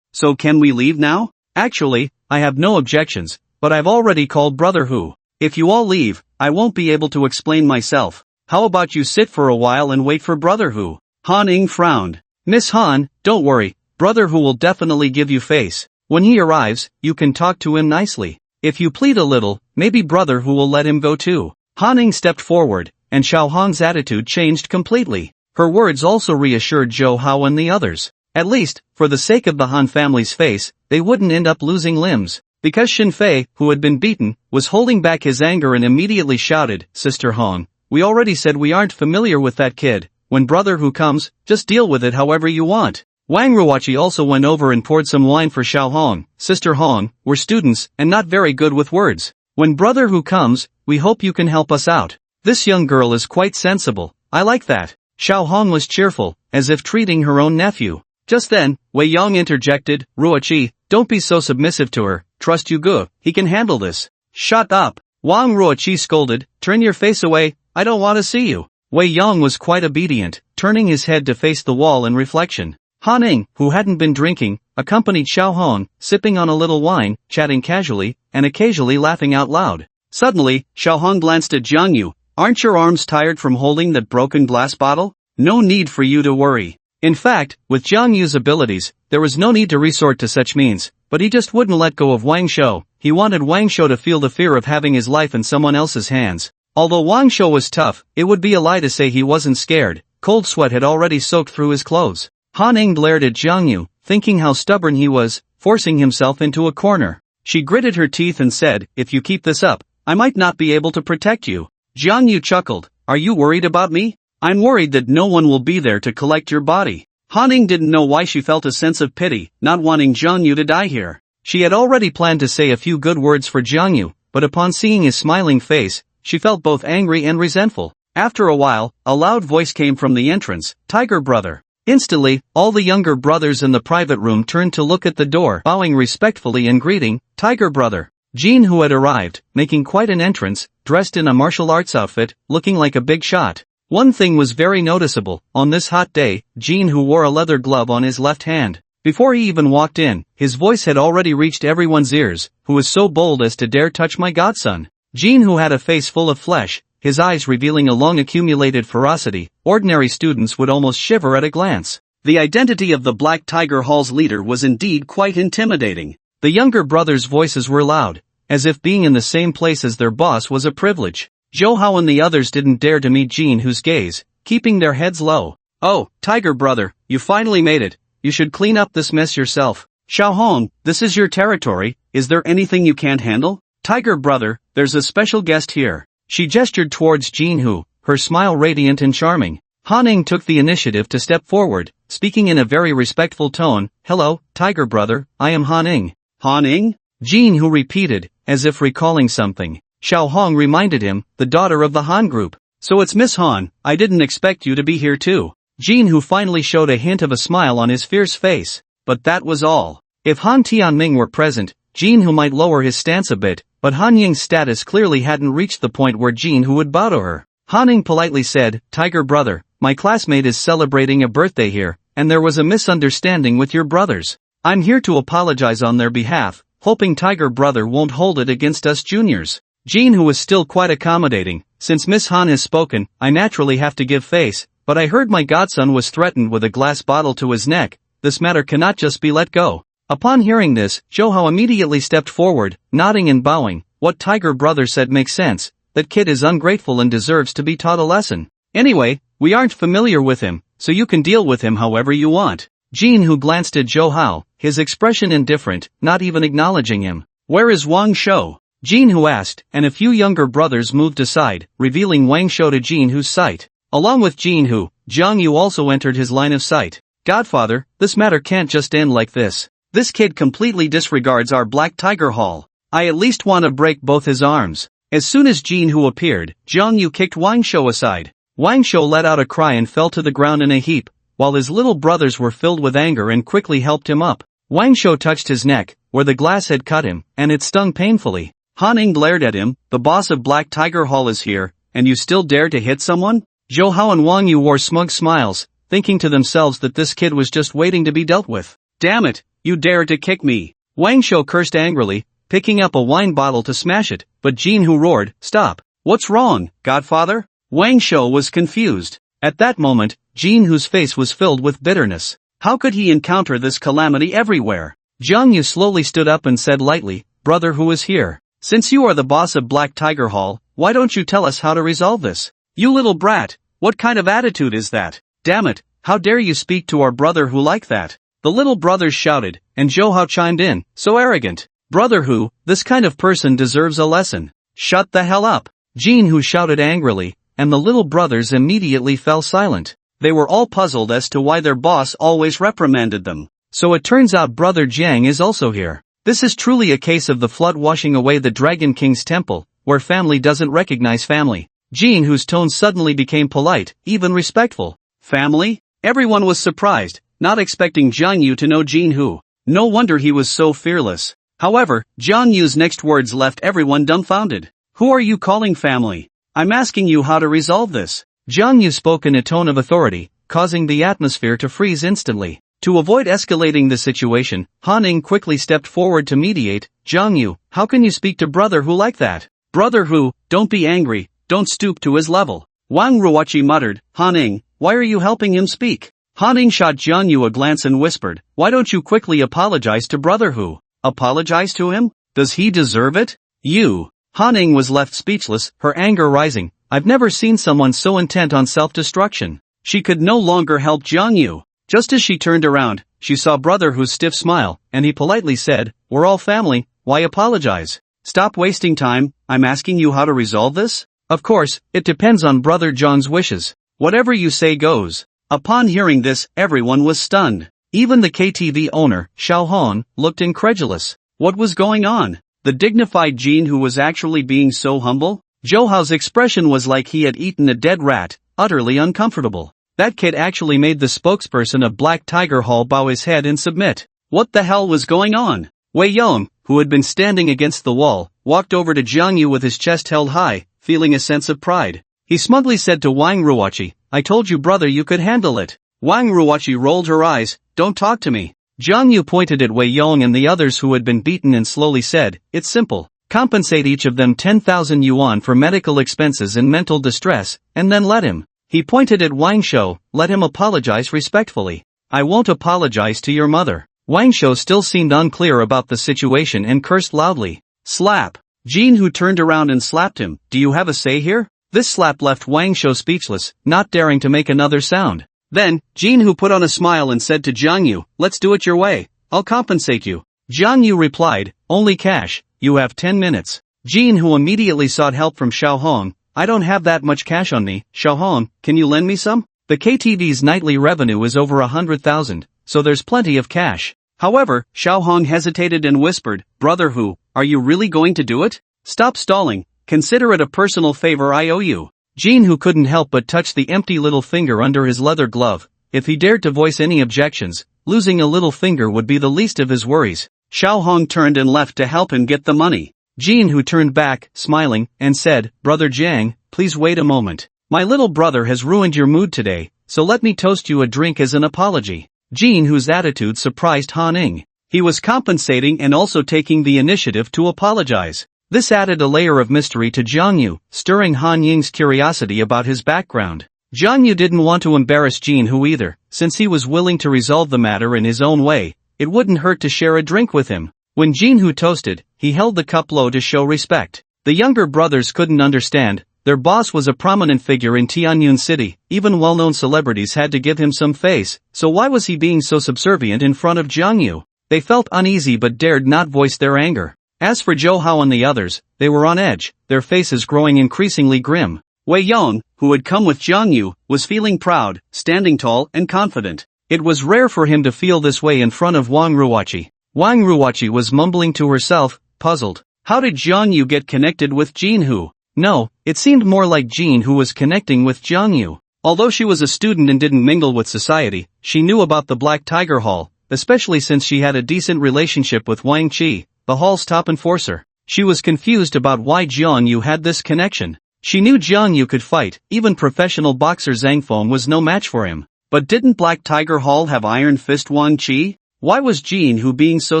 So can we leave now? Actually, I have no objections, but I've already called Brother Hu. If you all leave, I won't be able to explain myself. How about you sit for a while and wait for Brother Hu? Han Ning frowned. Miss Han, don't worry, Brother Hu will definitely give you face. When he arrives, you can talk to him nicely. If you plead a little, maybe Brother Hu will let him go too. Han Ning stepped forward, and Xiao Hong's attitude changed completely. Her words also reassured Zhou Hao and the others. At least, for the sake of the Han family's face, they wouldn't end up losing limbs. Because Xin Fei, who had been beaten, was holding back his anger and immediately shouted, Sister Hong, we already said we aren't familiar with that kid. When Brother Hu comes, just deal with it however you want. Wang Ruoqi also went over and poured some wine for Xiao Hong. Sister Hong, we're students and not very good with words. When Brother Hu comes, we hope you can help us out. This young girl is quite sensible. I like that. Xiao Hong was cheerful, as if treating her own nephew. Just then, Wei Yong interjected, Ruoqi, don't be so submissive to her, trust Yuge, he can handle this. Shut up. Wang Ruoqi scolded, turn your face away, I don't want to see you. Wei Yong was quite obedient, turning his head to face the wall in reflection. Han Ning, who hadn't been drinking, accompanied Xiao Hong, sipping on a little wine, chatting casually, and occasionally laughing out loud. Suddenly, Xiao Hong glanced at Jiang Yu. Aren't your arms tired from holding that broken glass bottle? No need for you to worry. In fact, with Jiang Yu's abilities, there was no need to resort to such means, but he just wouldn't let go of Wang Shou. He wanted Wang Shou to feel the fear of having his life in someone else's hands. Although Wang Shou was tough, it would be a lie to say he wasn't scared. Cold sweat had already soaked through his clothes. Han Ning glared at Jiang Yu, thinking how stubborn he was, forcing himself into a corner. She gritted her teeth and said, if you keep this up, I might not be able to protect you. Jiang Yu chuckled, are you worried about me? I'm worried that no one will be there to collect your body. Han didn't know why she felt a sense of pity, not wanting Jiang Yu to die here. She had already planned to say a few good words for Jiang Yu, but upon seeing his smiling face, she felt both angry and resentful. After a while, a loud voice came from the entrance, "Tiger brother." Instantly, all the younger brothers in the private room turned to look at the door, bowing respectfully and greeting, "Tiger brother." Jin, who had arrived, making quite an entrance, dressed in a martial arts outfit, looking like a big shot. One thing was very noticeable, on this hot day, Jin, who wore a leather glove on his left hand. Before he even walked in, his voice had already reached everyone's ears, "Who was so bold as to dare touch my godson?" Jin, who had a face full of flesh, his eyes revealing a long accumulated ferocity, ordinary students would almost shiver at a glance. The identity of the Black Tiger Hall's leader was indeed quite intimidating. The younger brothers' voices were loud, as if being in the same place as their boss was a privilege. Zhou Hao and the others didn't dare to meet Jin, whose gaze, keeping their heads low. "Oh, Tiger brother, you finally made it. You should clean up this mess yourself. Xiaohong, this is your territory, is there anything you can't handle? Tiger brother, there's a special guest here." She gestured towards Jin, who, her smile radiant and charming. Han took the initiative to step forward, speaking in a very respectful tone, "Hello, Tiger brother, I am Han." Han? Jin, who repeated, as if recalling something. Xiaohong reminded him, "The daughter of the Han group." "So it's Miss Han, I didn't expect you to be here too." Jin, who finally showed a hint of a smile on his fierce face. But that was all. If Han Tianming were present, Jin, who might lower his stance a bit, but Han Ying's status clearly hadn't reached the point where Jin, who would bow to her. Han Ying politely said, "Tiger brother, my classmate is celebrating a birthday here, and there was a misunderstanding with your brothers. I'm here to apologize on their behalf, hoping Tiger brother won't hold it against us juniors." Jin, who was still quite accommodating, "Since Miss Han has spoken, I naturally have to give face, but I heard my godson was threatened with a glass bottle to his neck, this matter cannot just be let go." Upon hearing this, Zhou Hao immediately stepped forward, nodding and bowing. "What Tiger brother said makes sense, that kid is ungrateful and deserves to be taught a lesson. Anyway, we aren't familiar with him, so you can deal with him however you want." Jin, who glanced at Zhou Hao, his expression indifferent, not even acknowledging him. "Where is Wang Shou?" Jin, who asked, and a few younger brothers moved aside, revealing Wang Shou to Jin, whose sight. Along with Jin, who, Jiang Yu also entered his line of sight. "Godfather, this matter can't just end like this. This kid completely disregards our Black Tiger Hall. I at least want to break both his arms." As soon as Jin, who appeared, Jiang Yu kicked Wang Shou aside. Wang Shou let out a cry and fell to the ground in a heap, while his little brothers were filled with anger and quickly helped him up. Wang Shou touched his neck, where the glass had cut him, and it stung painfully. Han glared at him, "The boss of Black Tiger Hall is here, and you still dare to hit someone?" Zhou Hao and Wang Yu wore smug smiles, thinking to themselves that this kid was just waiting to be dealt with. "Damn it, you dare to kick me!" Wang Shou cursed angrily, picking up a wine bottle to smash it, but Jin, who roared, "Stop! What's wrong, Godfather?" Wang Shou was confused. At that moment, Jin, whose face was filled with bitterness. How could he encounter this calamity everywhere? Jiang Yu slowly stood up and said lightly, "Brother, who is here? "Since you are the boss of Black Tiger Hall, why don't you tell us how to resolve this?" "You little brat, what kind of attitude is that? Damn it, how dare you speak to our brother who like that?" The little brothers shouted, and Zhou Hao chimed in, "So arrogant. Brother who, this kind of person deserves a lesson. Shut the hell up." Jin, who shouted angrily, and the little brothers immediately fell silent. They were all puzzled as to why their boss always reprimanded them. So it turns out Brother Jiang is also here. This is truly a case of the flood washing away the Dragon King's temple, where family doesn't recognize family. Jin, whose tone suddenly became polite, even respectful. Family? Everyone was surprised, not expecting Jiang Yu to know Jin who. No wonder he was so fearless. However, Jiang Yu's next words left everyone dumbfounded. "Who are you calling family? I'm asking you how to resolve this." Jiang Yu spoke in a tone of authority, causing the atmosphere to freeze instantly. To avoid escalating the situation, Han Ying quickly stepped forward to mediate. "Jiang Yu, how can you speak to brother who like that?" "Brother who, don't be angry, don't stoop to his level." Wang Ruoqi muttered, "Han Ying, why are you helping him speak?" Han Ying shot Jiang Yu a glance and whispered, "Why don't you quickly apologize to brother who?" "Apologize to him? Does he deserve it?" "You." Han Ying was left speechless, her anger rising. I've never seen someone so intent on self-destruction. She could no longer help Jiang Yu. Just as she turned around, she saw brother who's stiff smile, and he politely said, "We're all family, why apologize? Stop wasting time, I'm asking you how to resolve this?" "Of course, it depends on brother Zhang's wishes. Whatever you say goes." Upon hearing this, everyone was stunned. Even the KTV owner, Xiao Hong, looked incredulous. What was going on? The dignified Jin who was actually being so humble? Zhou Hao's expression was like he had eaten a dead rat, utterly uncomfortable. That kid actually made the spokesperson of Black Tiger Hall bow his head and submit. What the hell was going on? Wei Yong, who had been standing against the wall, walked over to Jiang Yu with his chest held high, feeling a sense of pride. He smugly said to Wang Ruoqi, "I told you brother you could handle it." Wang Ruoqi rolled her eyes, "Don't talk to me." Jiang Yu pointed at Wei Yong and the others who had been beaten and slowly said, "It's simple. Compensate each of them 10,000 yuan for medical expenses and mental distress, and then let him." He pointed at Wang Shou, "Let him apologize respectfully." "I won't apologize to your mother." Wang Shou still seemed unclear about the situation and cursed loudly. Slap. Jin who turned around and slapped him. "Do you have a say here?" This slap left Wang Shou speechless, not daring to make another sound. Then, Jin who put on a smile and said to Jiang Yu, "Let's do it your way. I'll compensate you." Jiang Yu replied, "Only cash, you have 10 minutes. Jin who immediately sought help from Xiao Hong. "I don't have that much cash on me, Xiao Hong, can you lend me some? The KTV's nightly revenue is over 100,000, so there's plenty of cash." However, Xiao Hong hesitated and whispered, "Brother Hu, are you really going to do it? Stop stalling, consider it a personal favor I owe you." Jin who couldn't help but touch the empty little finger under his leather glove. If he dared to voice any objections, losing a little finger would be the least of his worries. Xiao Hong turned and left to help him get the money. Jin who turned back, smiling, and said, "Brother Jiang, please wait a moment. My little brother has ruined your mood today, so let me toast you a drink as an apology." Jin whose attitude surprised Han Ning. He was compensating and also taking the initiative to apologize. This added a layer of mystery to Jiang Yu, stirring Han Ying's curiosity about his background. Jiang Yu didn't want to embarrass Jin Hu either, since he was willing to resolve the matter in his own way. It wouldn't hurt to share a drink with him. When Jin Hu toasted, he held the cup low to show respect. The younger brothers couldn't understand. Their boss was a prominent figure in Tianyun City, even well-known celebrities had to give him some face, so why was he being so subservient in front of Jiang Yu? They felt uneasy but dared not voice their anger. As for Zhou Hao and the others, they were on edge, their faces growing increasingly grim. Wei Yong, who had come with Jiang Yu, was feeling proud, standing tall and confident. It was rare for him to feel this way in front of Wang Ruoqi. Wang Ruoqi was mumbling to herself, puzzled. How did Jiang Yu get connected with Jin Hu? No, it seemed more like Jin Hu was connecting with Jiang Yu. Although she was a student and didn't mingle with society, she knew about the Black Tiger Hall, especially since she had a decent relationship with Wang Qi, the hall's top enforcer. She was confused about why Jiang Yu had this connection. She knew Jiang Yu could fight, even professional boxer Zhang Feng was no match for him. But didn't Black Tiger Hall have Iron Fist Wang Qi? Why was Jin Hu being so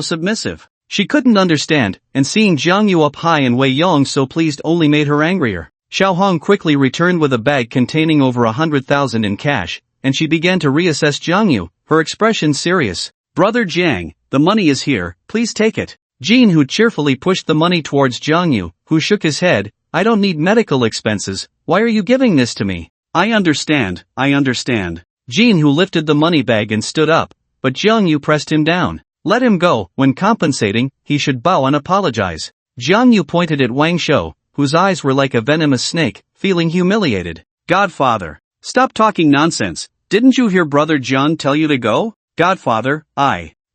submissive? She couldn't understand, and seeing Jiang Yu up high and Wei Yong so pleased only made her angrier. Xiao Hong quickly returned with a bag containing over 100,000 in cash, and she began to reassess Jiang Yu, her expression serious. "Brother Jiang, the money is here, please take it." Jin Hu cheerfully pushed the money towards Jiang Yu, who shook his head. "I don't need medical expenses, why are you giving this to me?" I understand. Jin Hu lifted the money bag and stood up, but Jiang Yu pressed him down. Let him go. When compensating, he should bow and apologize. Jiang Yu pointed at Wang Shou, whose eyes were like a venomous snake, feeling humiliated. "Godfather, stop talking nonsense. Didn't you hear Brother Jiang tell you to go?" "Godfather,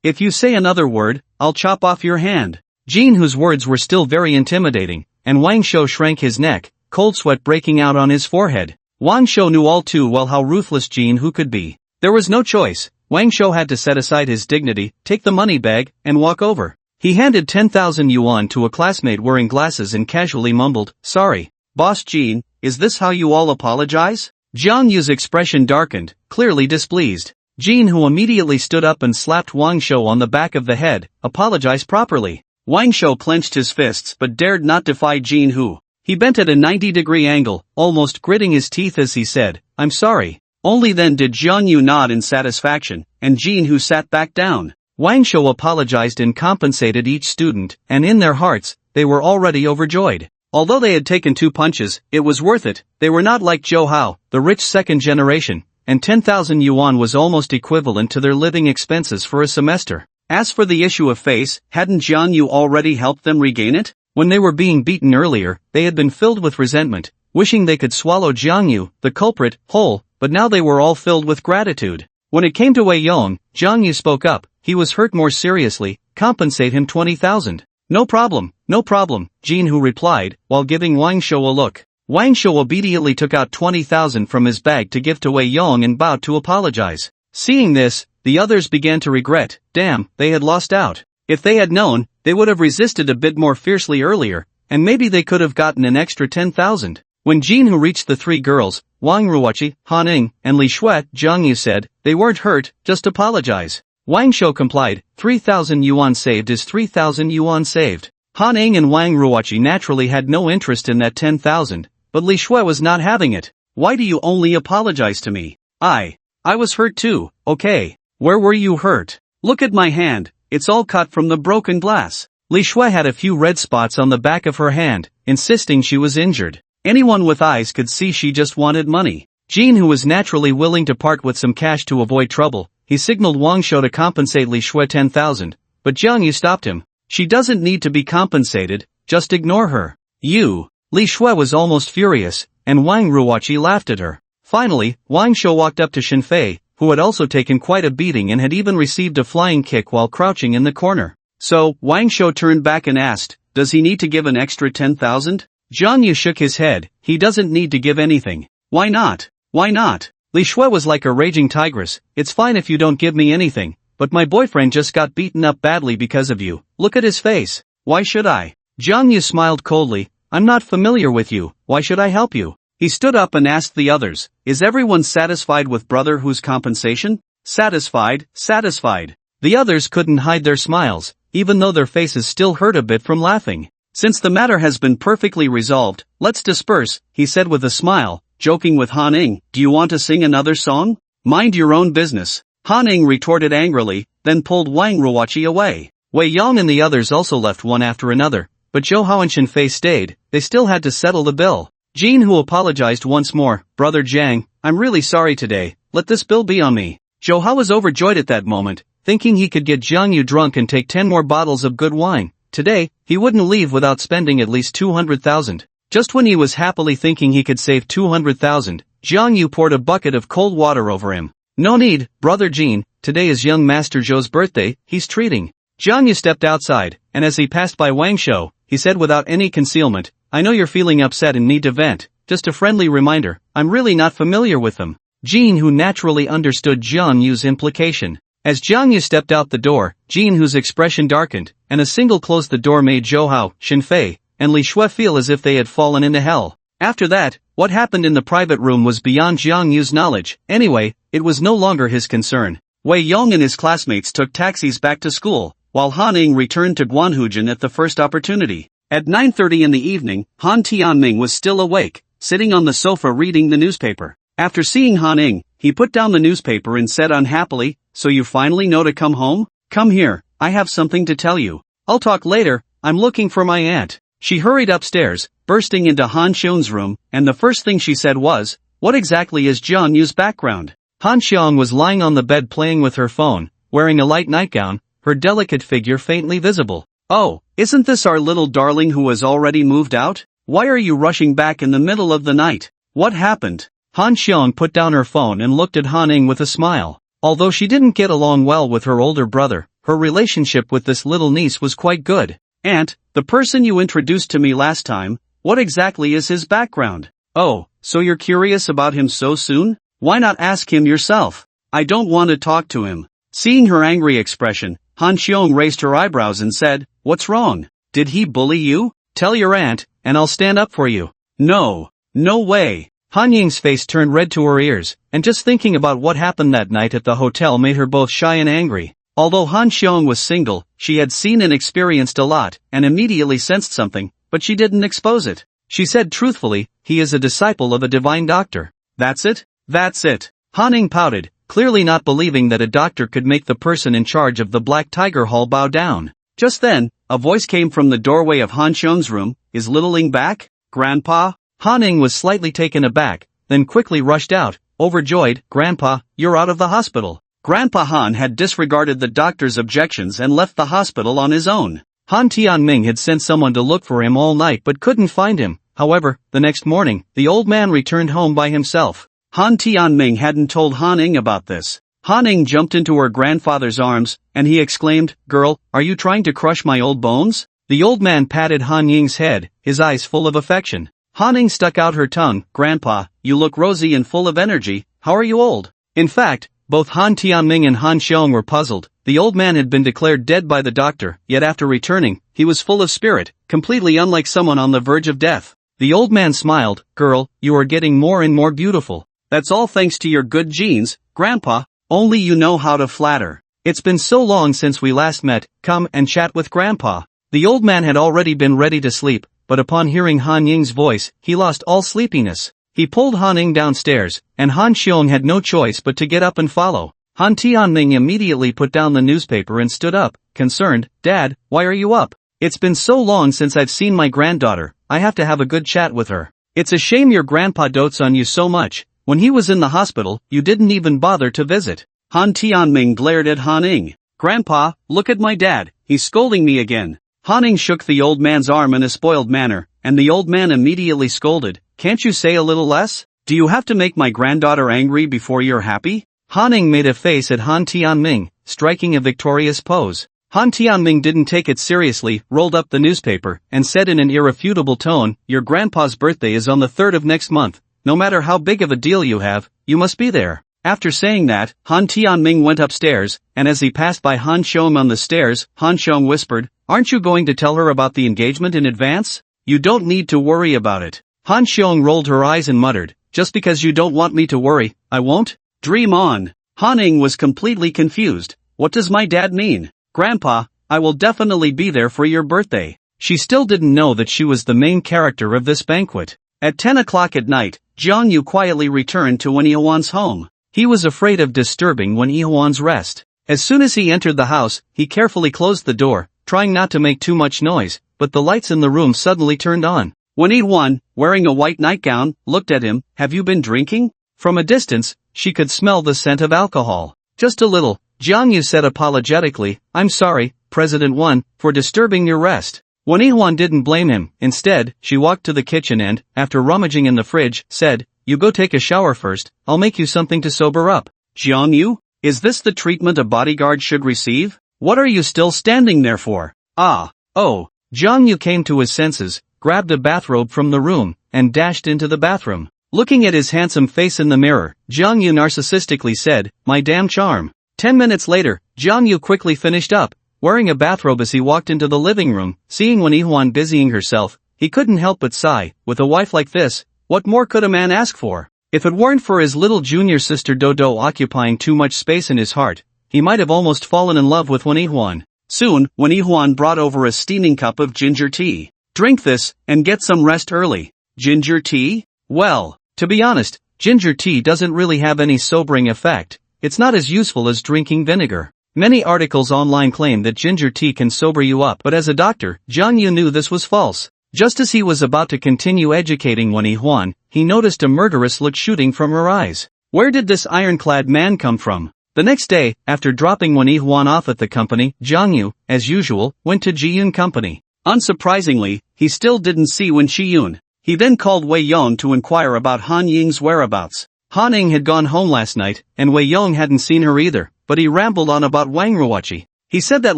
if you say another word, I'll chop off your hand." Jin Hu's words were still very intimidating, and Wang Shou shrank his neck, cold sweat breaking out on his forehead. Wang Shou knew all too well how ruthless Jin Hu could be. There was no choice. Wang Shou had to set aside his dignity, take the money bag, and walk over. He handed 10,000 yuan to a classmate wearing glasses and casually mumbled, "Sorry, Boss Jin, is this how you all apologize?" Jiang Yu's expression darkened, clearly displeased. Jin Hu immediately stood up and slapped Wang Shou on the back of the head. "Apologize properly." Wang Shou clenched his fists but dared not defy Jin Hu. He bent at a 90-degree angle, almost gritting his teeth as he said, "I'm sorry." Only then did Jiang Yu nod in satisfaction, and Jin Hu sat back down. Wang Shou apologized and compensated each student, and in their hearts, they were already overjoyed. Although they had taken 2 punches, it was worth it. They were not like Zhou Hao, the rich second generation, and 10,000 yuan was almost equivalent to their living expenses for a semester. As for the issue of face, hadn't Jiang Yu already helped them regain it? When they were being beaten earlier, they had been filled with resentment, wishing they could swallow Jiangyu, the culprit, whole, but now they were all filled with gratitude. When it came to Wei Yong, Jiangyu spoke up. He was hurt more seriously. Compensate him 20,000. No problem, Jinhu replied, while giving Wang Shou a look. Wang Shou immediately took out 20,000 from his bag to give to Wei Yong and bowed to apologize. Seeing this, the others began to regret. Damn, they had lost out. If they had known, they would have resisted a bit more fiercely earlier, and maybe they could have gotten an extra 10,000. When Jinhu reached the three girls, Wang Ruoqi, Han Ning, and Li Shui, Jiangyu said, they weren't hurt, just apologize. Wang Shou complied. 3,000 yuan saved is 3,000 yuan saved. Han Ning and Wang Ruoqi naturally had no interest in that 10,000, but Li Shui was not having it. Why do you only apologize to me? I was hurt too, okay. Where were you hurt? Look at my hand, it's all cut from the broken glass. Li Shui had a few red spots on the back of her hand, insisting she was injured. Anyone with eyes could see she just wanted money. Jin, who was naturally willing to part with some cash to avoid trouble, he signaled Wang Shou to compensate Li Shui 10,000, but Jiangyu stopped him. She doesn't need to be compensated, just ignore her. You. Li Shui was almost furious, and Wang Ruoqi laughed at her. Finally, Wang Shou walked up to Shenfei, who had also taken quite a beating and had even received a flying kick while crouching in the corner. So, Wang Shou turned back and asked, does he need to give an extra 10,000? Jiangyu shook his head. He doesn't need to give anything. Why not? Why not? Li Shui was like a raging tigress. It's fine if you don't give me anything, but my boyfriend just got beaten up badly because of you. Look at his face. Why should I? Jiangyu smiled coldly. I'm not familiar with you. Why should I help you? He stood up and asked the others, is everyone satisfied with Brother Hu's compensation? Satisfied, satisfied. The others couldn't hide their smiles, even though their faces still hurt a bit from laughing. Since the matter has been perfectly resolved, let's disperse, he said with a smile, joking with Han Ning. Do you want to sing another song? Mind your own business. Han Ning retorted angrily, then pulled Wang Ruoqi away. Wei Yong and the others also left one after another, but Zhou Hao and Shenfei stayed. They still had to settle the bill. Jin, who apologized once more, Brother Jiang, I'm really sorry today, let this bill be on me. Zhou Hao was overjoyed at that moment, thinking he could get Jiangyu drunk and take 10 more bottles of good wine. Today, he wouldn't leave without spending at least 200,000. Just when he was happily thinking he could save 200,000, Jiangyu poured a bucket of cold water over him. No need, Brother Jin, today is young Master Zhou's birthday, he's treating. Jiangyu stepped outside, and as he passed by Wang Shou, he said without any concealment, I know you're feeling upset and need to vent, just a friendly reminder, I'm really not familiar with them. Jin, who naturally understood Jiangyu's implication. As Jiangyu stepped out the door, Jin, whose expression darkened, and a single closed the door made Zhou Hao, Shenfei, and Li Shui feel as if they had fallen into hell. After that, what happened in the private room was beyond Jiangyu's knowledge. Anyway, it was no longer his concern. Wei Yong and his classmates took taxis back to school, while Han Ning returned to Guanhujin at the first opportunity. At 9:30 in the evening, Han Tianming was still awake, sitting on the sofa reading the newspaper. After seeing Han Ning, he put down the newspaper and said unhappily, so you finally know to come home? Come here, I have something to tell you. I'll talk later, I'm looking for my aunt. She hurried upstairs, bursting into Han Xiong's room, and the first thing she said was, what exactly is Jianyu's background? Han Xiong was lying on the bed playing with her phone, wearing a light nightgown, her delicate figure faintly visible. Oh, isn't this our little darling who has already moved out? Why are you rushing back in the middle of the night? What happened? Han Xiong put down her phone and looked at Han Ning with a smile. Although she didn't get along well with her older brother, her relationship with this little niece was quite good. Aunt, the person you introduced to me last time, what exactly is his background? Oh, so you're curious about him so soon? Why not ask him yourself? I don't want to talk to him. Seeing her angry expression, Han Xiong raised her eyebrows and said, what's wrong? Did he bully you? Tell your aunt, and I'll stand up for you. No way. Han Ying's face turned red to her ears, and just thinking about what happened that night at the hotel made her both shy and angry. Although Han Xiong was single, she had seen and experienced a lot, and immediately sensed something, but she didn't expose it. She said truthfully, he is a disciple of a divine doctor. That's it? That's it. Han Ning pouted, clearly not believing that a doctor could make the person in charge of the Black Tiger Hall bow down. Just then, a voice came from the doorway of Han Xiong's room. Is little Ling back, Grandpa? Han Ning was slightly taken aback, then quickly rushed out, overjoyed. Grandpa, you're out of the hospital. Grandpa Han had disregarded the doctor's objections and left the hospital on his own. Han Tianming had sent someone to look for him all night but couldn't find him. However, the next morning, the old man returned home by himself. Han Tianming hadn't told Han Ing about this. Han Ing jumped into her grandfather's arms, and he exclaimed, "Girl, are you trying to crush my old bones?" The old man patted Han Ying's head, his eyes full of affection. Han Ing stuck out her tongue. "Grandpa, you look rosy and full of energy. How are you old?" In fact, both Han Tianming and Han Xiong were puzzled. The old man had been declared dead by the doctor, yet after returning, he was full of spirit, completely unlike someone on the verge of death. The old man smiled. "Girl, you are getting more and more beautiful." "That's all thanks to your good genes, Grandpa. Only you know how to flatter." "It's been so long since we last met, come and chat with Grandpa." The old man had already been ready to sleep, but upon hearing Han Ying's voice, he lost all sleepiness. He pulled Han Ying downstairs, and Han Xiong had no choice but to get up and follow. Han Tianming immediately put down the newspaper and stood up, concerned. "Dad, why are you up?" "It's been so long since I've seen my granddaughter, I have to have a good chat with her." "It's a shame your grandpa dotes on you so much. When he was in the hospital, you didn't even bother to visit." Han Tianming glared at Han Ing. "Grandpa, look at my dad, he's scolding me again." Han Ing shook the old man's arm in a spoiled manner, and the old man immediately scolded. "Can't you say a little less? Do you have to make my granddaughter angry before you're happy?" Han Ing made a face at Han Tianming, striking a victorious pose. Han Tianming didn't take it seriously, rolled up the newspaper, and said in an irrefutable tone, "Your grandpa's birthday is on the 3rd of next month. No matter how big of a deal you have, you must be there." After saying that, Han Tianming went upstairs, and as he passed by Han Xiong on the stairs, Han Xiong whispered, "Aren't you going to tell her about the engagement in advance?" "You don't need to worry about it." Han Xiong rolled her eyes and muttered, "Just because you don't want me to worry, I won't?" "Dream on." Han Ing was completely confused. "What does my dad mean?" "Grandpa, I will definitely be there for your birthday." She still didn't know that she was the main character of this banquet. At 10 o'clock at night, Jiang Yu quietly returned to Wen Yihuan's home. He was afraid of disturbing Wen Yihuan's rest. As soon as he entered the house, he carefully closed the door, trying not to make too much noise, but the lights in the room suddenly turned on. Wen Yihuan, wearing a white nightgown, looked at him. "Have you been drinking?" From a distance, she could smell the scent of alcohol. "Just a little," Jiang Yu said apologetically. "I'm sorry, President Wen, for disturbing your rest." Wen Yihuan didn't blame him. Instead, she walked to the kitchen and, after rummaging in the fridge, said, "You go take a shower first, I'll make you something to sober up." "Jiang Yu, is this the treatment a bodyguard should receive? What are you still standing there for?" "Ah, oh." Jiang Yu came to his senses, grabbed a bathrobe from the room, and dashed into the bathroom. Looking at his handsome face in the mirror, Jiang Yu narcissistically said, "My damn charm." 10 minutes later, Jiang Yu quickly finished up, wearing a bathrobe as he walked into the living room. Seeing Wen Yihuan busying herself, he couldn't help but sigh. With a wife like this, what more could a man ask for? If it weren't for his little junior sister Dodo occupying too much space in his heart, he might have almost fallen in love with Wen Yihuan. Soon, Wen Yihuan brought over a steaming cup of ginger tea. "Drink this, and get some rest early." "Ginger tea? Well, to be honest, ginger tea doesn't really have any sobering effect. It's not as useful as drinking vinegar. Many articles online claim that ginger tea can sober you up, but as a doctor, Jiang Yu knew this was false. Just as he was about to continue educating Wen Yihuan, he noticed a murderous look shooting from her eyes. Where did this ironclad man come from? The next day, after dropping Wen Yihuan off at the company, Jiang Yu, as usual, went to Jiyun Company. Unsurprisingly, he still didn't see Wen Shiyun. He then called Wei Yong to inquire about Han Ying's whereabouts. Han Ing had gone home last night, and Wei Yong hadn't seen her either, but he rambled on about Wang Ruoqi. He said that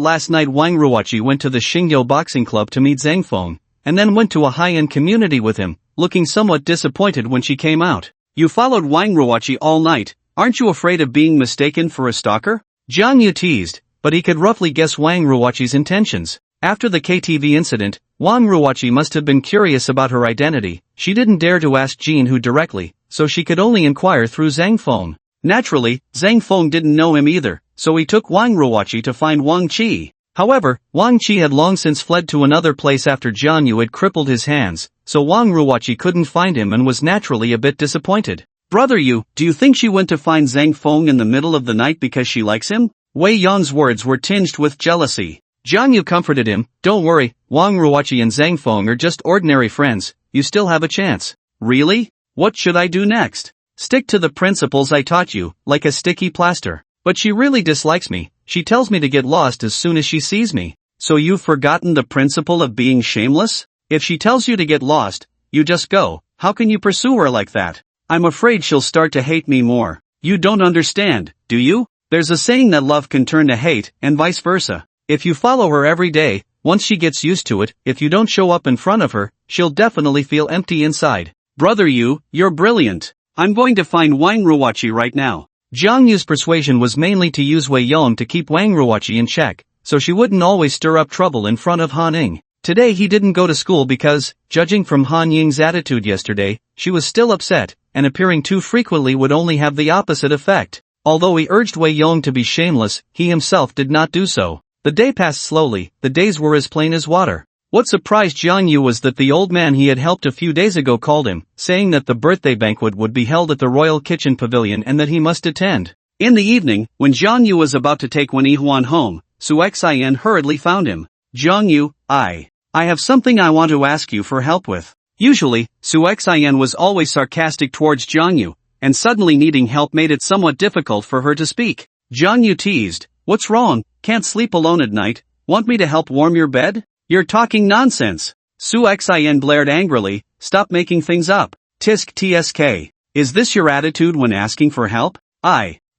last night Wang Ruoqi went to the Xingyo Boxing Club to meet Zhang Feng, and then went to a high-end community with him, looking somewhat disappointed when she came out. "You followed Wang Ruoqi all night, aren't you afraid of being mistaken for a stalker?" Jiang Yu teased, but he could roughly guess Wang Ruoqi's intentions. After the KTV incident, Wang Ruoqi must have been curious about her identity. She didn't dare to ask Jin Hu directly, so she could only inquire through Zhang Feng. Naturally, Zhang Feng didn't know him either, so he took Wang Ruoqi to find Wang Qi. However, Wang Qi had long since fled to another place after Jiang Yu had crippled his hands, so Wang Ruoqi couldn't find him and was naturally a bit disappointed. "Brother Yu, do you think she went to find Zhang Feng in the middle of the night because she likes him?" Wei Yong's words were tinged with jealousy. Jiang Yu comforted him, "Don't worry, Wang Ruoqi and Zhang Feng are just ordinary friends, you still have a chance." "Really? What should I do next?" "Stick to the principles I taught you, like a sticky plaster." "But she really dislikes me, she tells me to get lost as soon as she sees me." "So you've forgotten the principle of being shameless? If she tells you to get lost, you just go. How can you pursue her like that? I'm afraid she'll start to hate me more. You don't understand, do you? There's a saying that love can turn to hate, and vice versa. If you follow her every day, once she gets used to it, if you don't show up in front of her, she'll definitely feel empty inside. Brother you're brilliant. I'm going to find Wang Ruoqi right now. Jiang Yu's persuasion was mainly to use Wei Yong to keep Wang Ruoqi in check, so she wouldn't always stir up trouble in front of Han Ying. Today he didn't go to school because, judging from Han Ying's attitude yesterday, she was still upset, and appearing too frequently would only have the opposite effect. Although he urged Wei Yong to be shameless, he himself did not do so. The day passed slowly, the days were as plain as water. What surprised Jiang Yu was that the old man he had helped a few days ago called him, saying that the birthday banquet would be held at the Royal Kitchen Pavilion and that he must attend. In the evening, when Jiang Yu was about to take Wen Yihuan home, Su Xian hurriedly found him. Jiang Yu, I have something I want to ask you for help with. Usually, Su Xian was always sarcastic towards Jiang Yu, and suddenly needing help made it somewhat difficult for her to speak. Jiang Yu teased, "What's wrong? Can't sleep alone at night? Want me to help warm your bed? You're talking nonsense." Su Xian blared angrily, "Stop making things up. Tisk tsk. Is this your attitude when asking for help?"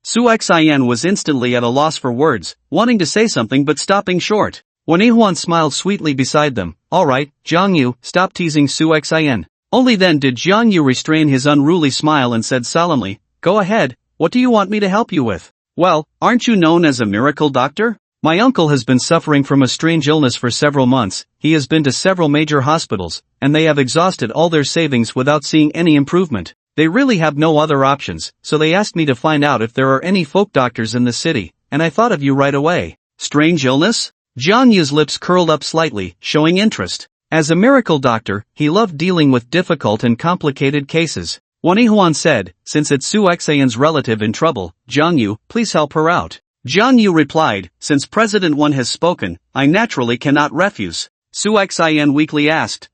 Su Xian was instantly at a loss for words, wanting to say something but stopping short. Wen Yihuan smiled sweetly beside them. "Alright, Jiang Yu, stop teasing Su Xian." Only then did Jiang Yu restrain his unruly smile and said solemnly, "Go ahead, what do you want me to help you with?" "Well, aren't you known as a miracle doctor? My uncle has been suffering from a strange illness for several months. He has been to several major hospitals, and they have exhausted all their savings without seeing any improvement. They really have no other options, so they asked me to find out if there are any folk doctors in the city, and I thought of you right away." "Strange illness?" Jiang Yu's lips curled up slightly, showing interest. As a miracle doctor, he loved dealing with difficult and complicated cases. Wen Yihuan said, "Since it's Su Xian's relative in trouble, Jiang Yu, please help her out." Jiang Yu replied, "Since President Wen has spoken, I naturally cannot refuse." Su Xian weakly asked,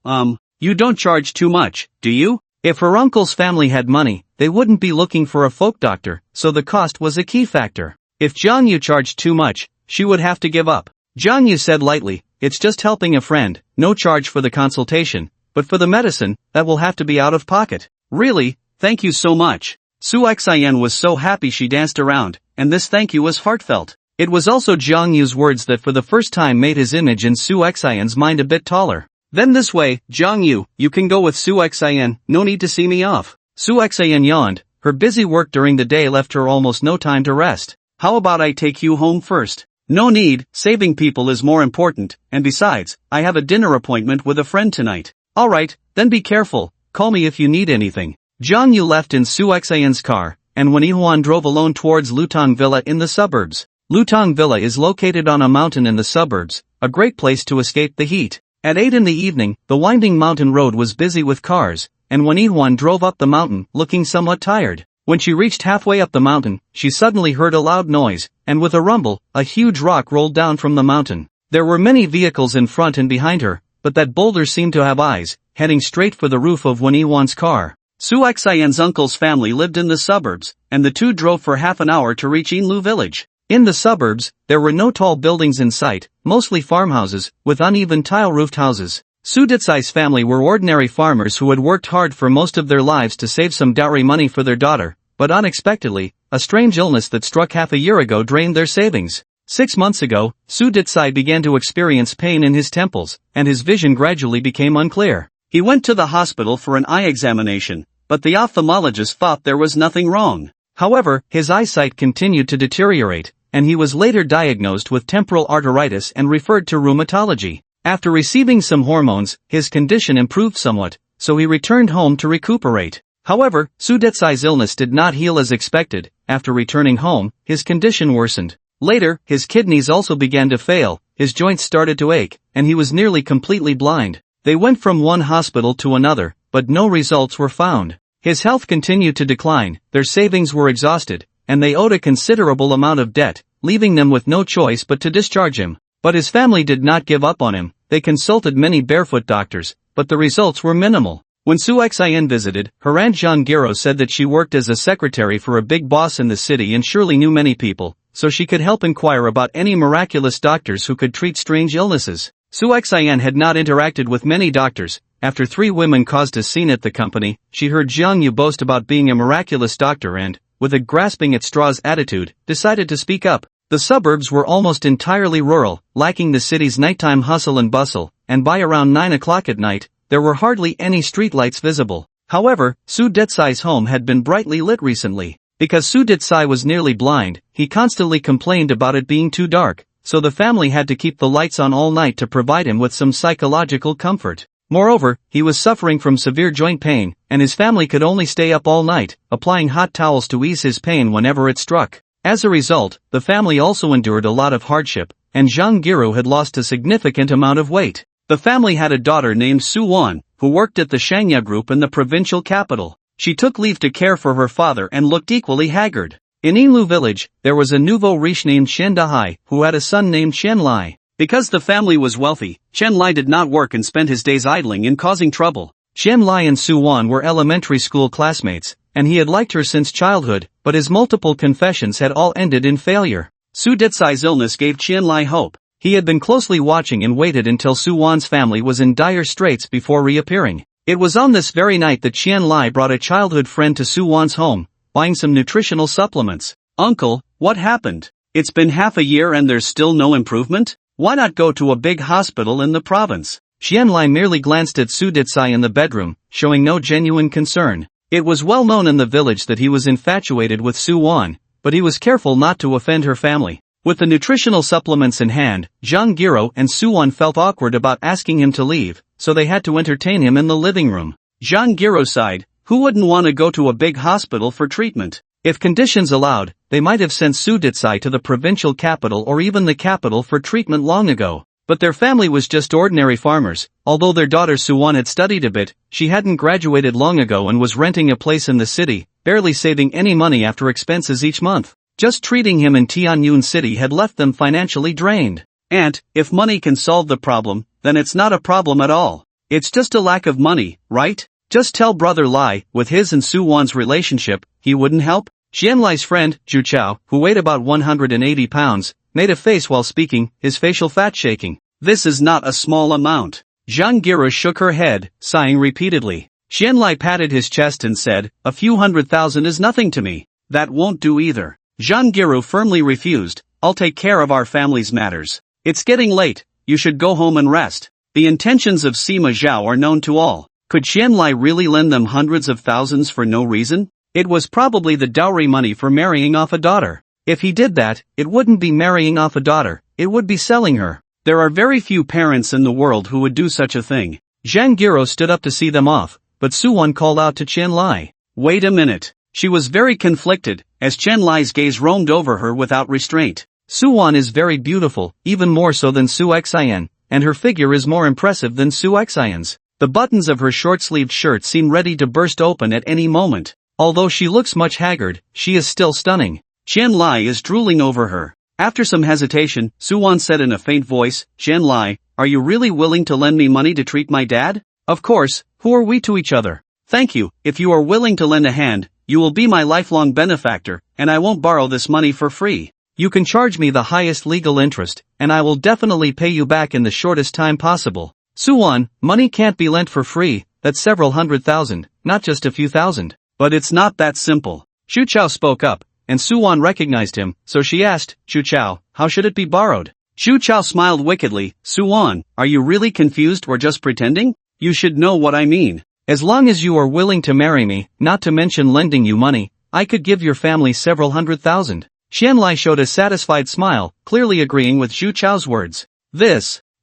You don't charge too much, do you?" If her uncle's family had money, they wouldn't be looking for a folk doctor, so the cost was a key factor. If Jiang Yu charged too much, she would have to give up. Jiang Yu said lightly, "It's just helping a friend, no charge for the consultation, but for the medicine, that will have to be out of pocket." "Really? Thank you so much." Su Xian was so happy she danced around, and this thank you was heartfelt. It was also Jiang Yu's words that for the first time made his image in Su Xian's mind a bit taller. "Then this way, Jiang Yu, you can go with Su Xian, no need to see me off." Su Xian yawned, her busy work during the day left her almost no time to rest. "How about I take you home first?" "No need, saving people is more important, and besides, I have a dinner appointment with a friend tonight." "Alright, then be careful, call me if you need anything." Jiang Yu left in Su Xian's car, and Wen Yihuan drove alone towards Lutong Villa in the suburbs. Lutong Villa is located on a mountain in the suburbs, a great place to escape the heat. At 8 in the evening, the winding mountain road was busy with cars, and Wen Yihuan drove up the mountain, looking somewhat tired. When she reached halfway up the mountain, she suddenly heard a loud noise, and with a rumble, a huge rock rolled down from the mountain. There were many vehicles in front and behind her, but that boulder seemed to have eyes, heading straight for the roof of Wen Yihuan's car. Su Xian's uncle's family lived in the suburbs, and the two drove for half an hour to reach Yinlu village. In the suburbs, there were no tall buildings in sight, mostly farmhouses, with uneven tile-roofed houses. Su Ditsai's family were ordinary farmers who had worked hard for most of their lives to save some dowry money for their daughter, but unexpectedly, a strange illness that struck half a year ago drained their savings. 6 months ago, Su Ditsai began to experience pain in his temples, and his vision gradually became unclear. He went to the hospital for an eye examination, but the ophthalmologist thought there was nothing wrong. However, his eyesight continued to deteriorate, and he was later diagnosed with temporal arteritis and referred to rheumatology. After receiving some hormones, his condition improved somewhat, so he returned home to recuperate. However, Su Detsai's illness did not heal as expected. After returning home, his condition worsened. Later, his kidneys also began to fail, his joints started to ache, and he was nearly completely blind. They went from one hospital to another, but no results were found. His health continued to decline, their savings were exhausted, and they owed a considerable amount of debt, leaving them with no choice but to discharge him. But his family did not give up on him. They consulted many barefoot doctors, but the results were minimal. When Su Xian visited, her aunt Jean Giro said that she worked as a secretary for a big boss in the city and surely knew many people, so she could help inquire about any miraculous doctors who could treat strange illnesses. Su Xian had not interacted with many doctors, after 3 women caused a scene at the company, she heard Jiang Yu boast about being a miraculous doctor and, with a grasping at straws attitude, decided to speak up. The suburbs were almost entirely rural, lacking the city's nighttime hustle and bustle, and by around 9 o'clock at night, there were hardly any streetlights visible. However, Su Detsai's home had been brightly lit recently. Because Su Detsai was nearly blind, he constantly complained about it being too dark, so the family had to keep the lights on all night to provide him with some psychological comfort. Moreover, he was suffering from severe joint pain, and his family could only stay up all night, applying hot towels to ease his pain whenever it struck. As a result, the family also endured a lot of hardship, and Zhang Giru had lost a significant amount of weight. The family had a daughter named Su Wuan, who worked at the Shangya group in the provincial capital. She took leave to care for her father and looked equally haggard. In Yinglu village, there was a nouveau riche named Shen Dahai, who had a son named Shen Lai. Because the family was wealthy, Shen Lai did not work and spent his days idling and causing trouble. Shen Lai and Su Wan were elementary school classmates, and he had liked her since childhood, but his multiple confessions had all ended in failure. Su Detsai's illness gave Shen Lai hope. He had been closely watching and waited until Su Wan's family was in dire straits before reappearing. It was on this very night that Shen Lai brought a childhood friend to Su Wan's home, buying some nutritional supplements. "Uncle, what happened? It's been half a year and there's still no improvement? Why not go to a big hospital in the province?" Shen Lai merely glanced at Su Detsai in the bedroom, showing no genuine concern. It was well known in the village that he was infatuated with Su Wan, but he was careful not to offend her family. With the nutritional supplements in hand, Zhang Giro and Su Wan felt awkward about asking him to leave, so they had to entertain him in the living room. Zhang Giro sighed. Who wouldn't want to go to a big hospital for treatment? If conditions allowed, they might have sent Su Detsai to the provincial capital or even the capital for treatment long ago. But their family was just ordinary farmers. Although their daughter Su Wan had studied a bit, she hadn't graduated long ago and was renting a place in the city, barely saving any money after expenses each month. Just treating him in Tianyun City had left them financially drained. And, if money can solve the problem, then it's not a problem at all. It's just a lack of money, right? Just tell Brother Lai, with his and Su Wan's relationship, he wouldn't help? Xian Lai's friend, Zhu Chao, who weighed about 180 pounds, made a face while speaking, his facial fat shaking. This is not a small amount. Zhang Gira shook her head, sighing repeatedly. Xian Lai patted his chest and said, a few 100,000 is nothing to me. That won't do either. Zhang Giru firmly refused. I'll take care of our family's matters. It's getting late, you should go home and rest. The intentions of Sima Zhao are known to all. Could Xian Lai really lend them hundreds of thousands for no reason? It was probably the dowry money for marrying off a daughter. If he did that, it wouldn't be marrying off a daughter, it would be selling her. There are very few parents in the world who would do such a thing. Zhang Giro stood up to see them off, but Su Wan called out to Chen Lai. Wait a minute. She was very conflicted, as Chen Lai's gaze roamed over her without restraint. Su Wan is very beautiful, even more so than Su Xian, and her figure is more impressive than Su Xian's. The buttons of her short-sleeved shirt seem ready to burst open at any moment. Although she looks much haggard, she is still stunning. Chen Lai is drooling over her. After some hesitation, Su Wan said in a faint voice, Chen Lai, are you really willing to lend me money to treat my dad? Of course, who are we to each other? Thank you, if you are willing to lend a hand, you will be my lifelong benefactor, and I won't borrow this money for free. You can charge me the highest legal interest, and I will definitely pay you back in the shortest time possible. Su Wan, money can't be lent for free, that's several 100,000, not just a few thousand. But it's not that simple. Xu Chao spoke up, and Su Wan recognized him, so she asked, Xu Chao, how should it be borrowed? Xu Chao smiled wickedly, Su Wan, are you really confused or just pretending? You should know what I mean. As long as you are willing to marry me, not to mention lending you money, I could give your family several 100,000. Xian Lai showed a satisfied smile, clearly agreeing with Xu Chao's words.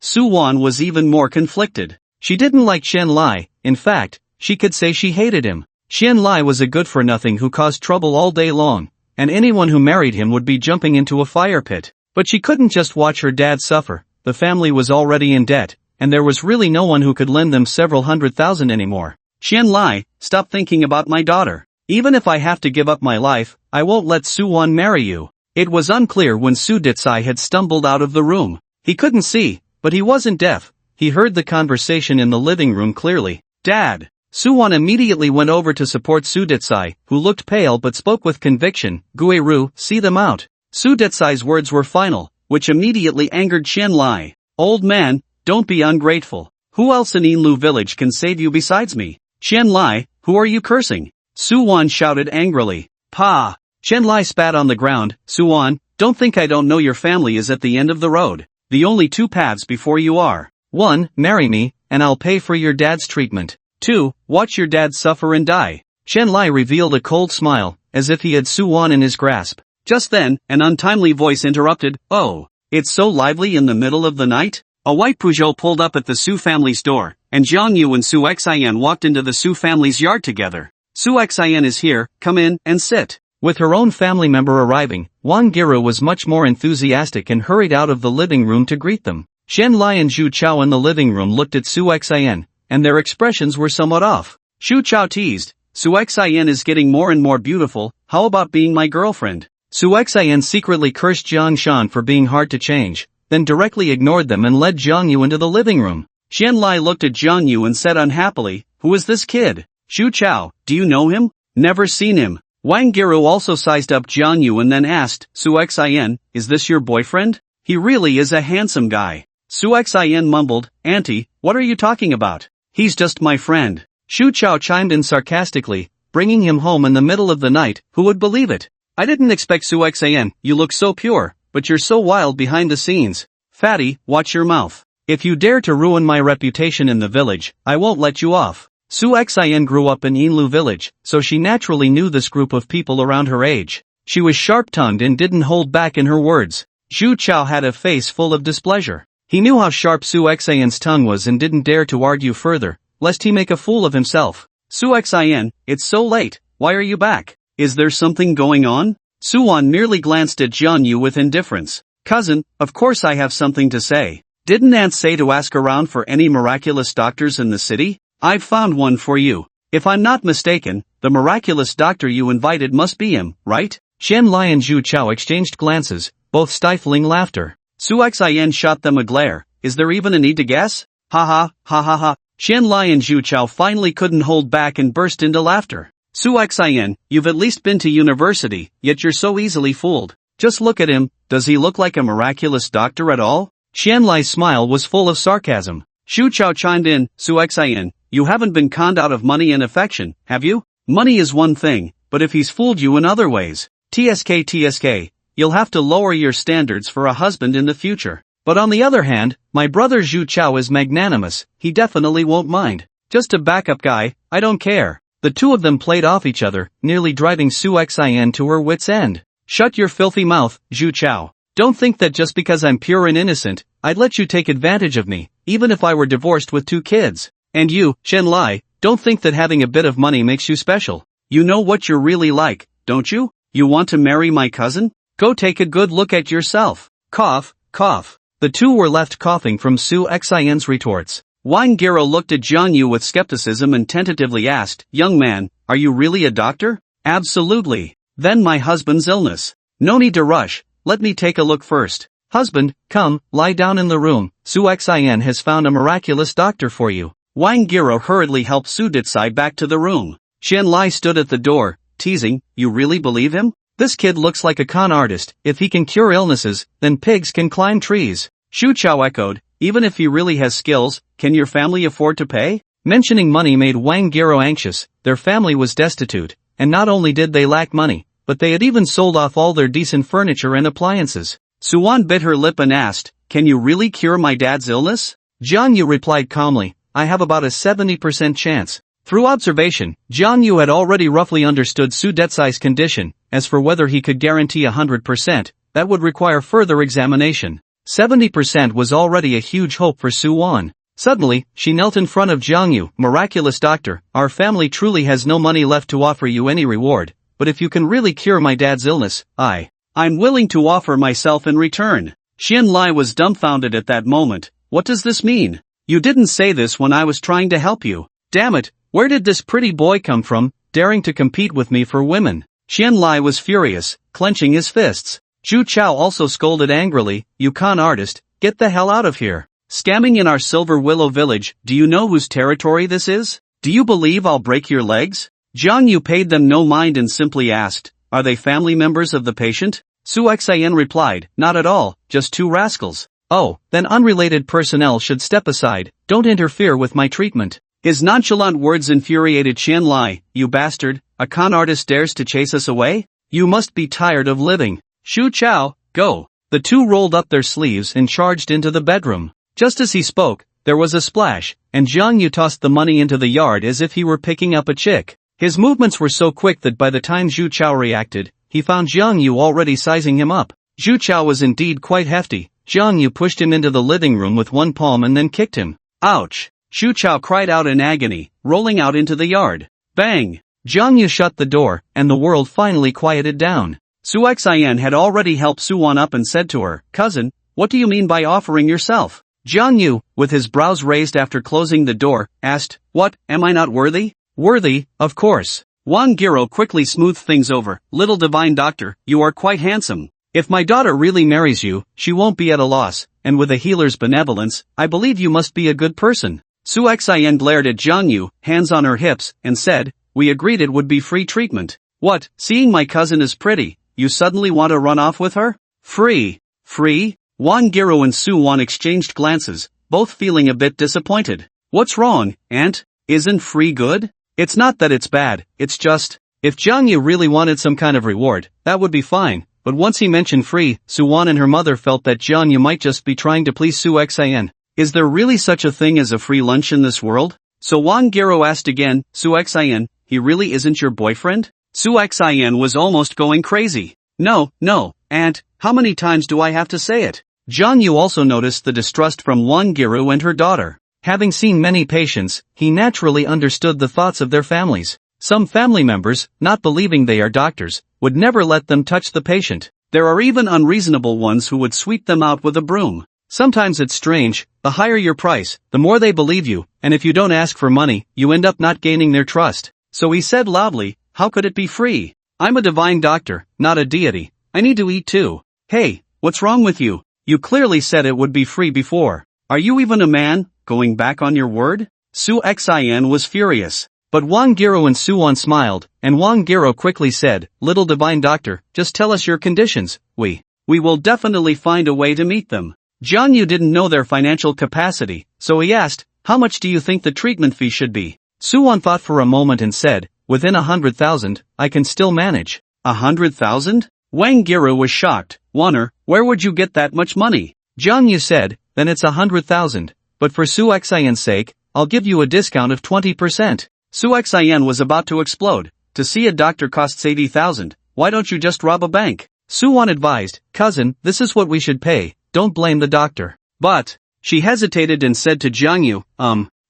Su Wan was even more conflicted. She didn't like Xian Lai, in fact, she could say she hated him. Xian Lai was a good-for-nothing who caused trouble all day long, and anyone who married him would be jumping into a fire pit. But she couldn't just watch her dad suffer, the family was already in debt, and there was really no one who could lend them several 100,000 anymore. Xian Lai, stop thinking about my daughter. Even if I have to give up my life, I won't let Su Wan marry you. It was unclear when Su Detsai had stumbled out of the room. He couldn't see, but he wasn't deaf. He heard the conversation in the living room clearly. Dad! Su Wan immediately went over to support Su Detsai, who looked pale but spoke with conviction, Guiru, see them out. Su Detsai's words were final, which immediately angered Chen Lai. Old man, don't be ungrateful. Who else in Inlu village can save you besides me? Chen Lai, who are you cursing? Su Wan shouted angrily. Pa! Chen Lai spat on the ground. Su Wan, don't think I don't know your family is at the end of the road. The only two paths before you are. 1. Marry me, and I'll pay for your dad's treatment. 2. Watch your dad suffer and die. Chen Lai revealed a cold smile, as if he had Su Wan in his grasp. Just then, an untimely voice interrupted. Oh, it's so lively in the middle of the night? A white Peugeot pulled up at the Su family's door, and Jiang Yu and Su Xian walked into the Su family's yard together. Su Xian is here, come in and sit. With her own family member arriving, Wang Giru was much more enthusiastic and hurried out of the living room to greet them. Shen Lai and Zhu Chao in the living room looked at Su Xian, and their expressions were somewhat off. Zhu Chao teased, Su Xian is getting more and more beautiful, how about being my girlfriend? Su Xian secretly cursed Jiang Shan for being hard to change, then directly ignored them and led Jiang Yu into the living room. Shen Lai looked at Jiang Yu and said unhappily, who is this kid? Zhu Chao, do you know him? Never seen him. Wang Giru also sized up Jiang Yu and then asked, Su Xian, is this your boyfriend? He really is a handsome guy. Su Xian mumbled, Auntie, what are you talking about? He's just my friend. Zhu Chao chimed in sarcastically, bringing him home in the middle of the night, who would believe it? I didn't expect Su Xian, you look so pure, but you're so wild behind the scenes. Fatty, watch your mouth. If you dare to ruin my reputation in the village, I won't let you off. Su Xian grew up in Inlu village, so she naturally knew this group of people around her age. She was sharp-tongued and didn't hold back in her words. Zhu Chao had a face full of displeasure. He knew how sharp Su Xian's tongue was and didn't dare to argue further, lest he make a fool of himself. Su Xian, it's so late, why are you back? Is there something going on? Su Wan merely glanced at Jiang Yu with indifference. Cousin, of course I have something to say. Didn't Aunt say to ask around for any miraculous doctors in the city? I've found one for you. If I'm not mistaken, the miraculous doctor you invited must be him, right? Shen Lai and Zhu Chao exchanged glances, both stifling laughter. Su Xian shot them a glare. Is there even a need to guess? Ha ha, ha ha ha. Shen Lai and Zhu Chao finally couldn't hold back and burst into laughter. Su Xian, you've at least been to university, yet you're so easily fooled. Just look at him, does he look like a miraculous doctor at all? Shen Lai's smile was full of sarcasm. Zhu Chao chimed in, Su Xian, you haven't been conned out of money and affection, have you? Money is one thing, but if he's fooled you in other ways, TSK, you'll have to lower your standards for a husband in the future. But on the other hand, my brother Zhu Chao is magnanimous, he definitely won't mind. Just a backup guy, I don't care. The two of them played off each other, nearly driving Su Xian to her wits' end. Shut your filthy mouth, Zhu Chao. Don't think that just because I'm pure and innocent, I'd let you take advantage of me, even if I were divorced with 2 kids. And you, Shen Lai, don't think that having a bit of money makes you special. You know what you're really like, don't you? You want to marry my cousin? Go take a good look at yourself. Cough, cough. The two were left coughing from Su Xian's retorts. Wang Giru looked at Jiang Yu with skepticism and tentatively asked, Young man, are you really a doctor? Absolutely. Then my husband's illness. No need to rush, let me take a look first. Husband, come, lie down in the room, Su Xian has found a miraculous doctor for you. Wang Giru hurriedly helped Su Ditsai back to the room. Shen Lai stood at the door, teasing, you really believe him? This kid looks like a con artist, if he can cure illnesses, then pigs can climb trees. Zhu Chao echoed, even if he really has skills, can your family afford to pay? Mentioning money made Wang Giru anxious, their family was destitute, and not only did they lack money, but they had even sold off all their decent furniture and appliances. Su Wan bit her lip and asked, can you really cure my dad's illness? Jiang Yu replied calmly, I have about a 70% chance. Through observation, Jiang Yu had already roughly understood Su Detsai's condition. As for whether he could guarantee 100%, that would require further examination. 70% was already a huge hope for Su Wan. Suddenly, she knelt in front of Jiang Yu, miraculous doctor, our family truly has no money left to offer you any reward, but if you can really cure my dad's illness, I'm willing to offer myself in return. Shen Lai was dumbfounded at that moment. What does this mean? You didn't say this when I was trying to help you. Damn it, where did this pretty boy come from, daring to compete with me for women? Shen Lai was furious, clenching his fists. Zhu Chao also scolded angrily, you con artist, get the hell out of here. Scamming in our Silver Willow village, do you know whose territory this is? Do you believe I'll break your legs? Jiang Yu paid them no mind and simply asked, are they family members of the patient? Su Xian replied, not at all, just 2 rascals. Oh, then unrelated personnel should step aside, don't interfere with my treatment. His nonchalant words infuriated Qian Lai. You bastard, a con artist dares to chase us away? You must be tired of living. Shu Chao, go. The two rolled up their sleeves and charged into the bedroom. Just as he spoke, there was a splash, and Jiang Yu tossed the money into the yard as if he were picking up a chick. His movements were so quick that by the time Zhu Chao reacted, he found Jiang Yu already sizing him up. Zhu Chao was indeed quite hefty. Jiang Yu pushed him into the living room with one palm and then kicked him. Ouch! Zhu Chao cried out in agony, rolling out into the yard. Bang! Jiang Yu shut the door, and the world finally quieted down. Su Xian had already helped Su Wan up and said to her, Cousin, what do you mean by offering yourself? Jiang Yu, with his brows raised after closing the door, asked, What, am I not worthy? Worthy, of course. Wang Giro quickly smoothed things over. Little divine doctor, you are quite handsome. If my daughter really marries you, she won't be at a loss, and with a healer's benevolence, I believe you must be a good person. Su Xian glared at Jiang Yu, hands on her hips, and said, We agreed it would be free treatment. What, seeing my cousin is pretty, you suddenly want to run off with her? Free? Free? Wang Giro and Su Wan exchanged glances, both feeling a bit disappointed. What's wrong, aunt? Isn't free good? It's not that it's bad, it's just, if Jiang Yu really wanted some kind of reward, that would be fine, but once he mentioned free, Su Wan and her mother felt that Jiang Yu might just be trying to please Su Xian. Is there really such a thing as a free lunch in this world? So Wang Giro asked again, Su Xian, he really isn't your boyfriend? Su Xian was almost going crazy. No, aunt, how many times do I have to say it? Jiang Yu also noticed the distrust from Wang Giro and her daughter. Having seen many patients, he naturally understood the thoughts of their families. Some family members, not believing they are doctors, would never let them touch the patient. There are even unreasonable ones who would sweep them out with a broom. Sometimes it's strange, the higher your price, the more they believe you, and if you don't ask for money, you end up not gaining their trust. So he said loudly, How could it be free? I'm a divine doctor, not a deity. I need to eat too. Hey, what's wrong with you? You clearly said it would be free before. Are you even a man? Going back on your word? Su Xian was furious. But Wang Giro and Su Wan smiled, and Wang Giro quickly said, Little divine doctor, just tell us your conditions. We will definitely find a way to meet them. Jiang Yu didn't know their financial capacity, so he asked, How much do you think the treatment fee should be? Su Wan thought for a moment and said, Within 100,000, I can still manage. 100,000? Wang Giro was shocked. Wanner, where would you get that much money? Jiang Yu said, Then it's 100,000. But for Su Xian's sake, I'll give you a discount of 20%. Su Xian was about to explode. To see a doctor costs 80,000, why don't you just rob a bank? Su Wan advised, Cousin, this is what we should pay, don't blame the doctor. But, she hesitated and said to Jiang Yu,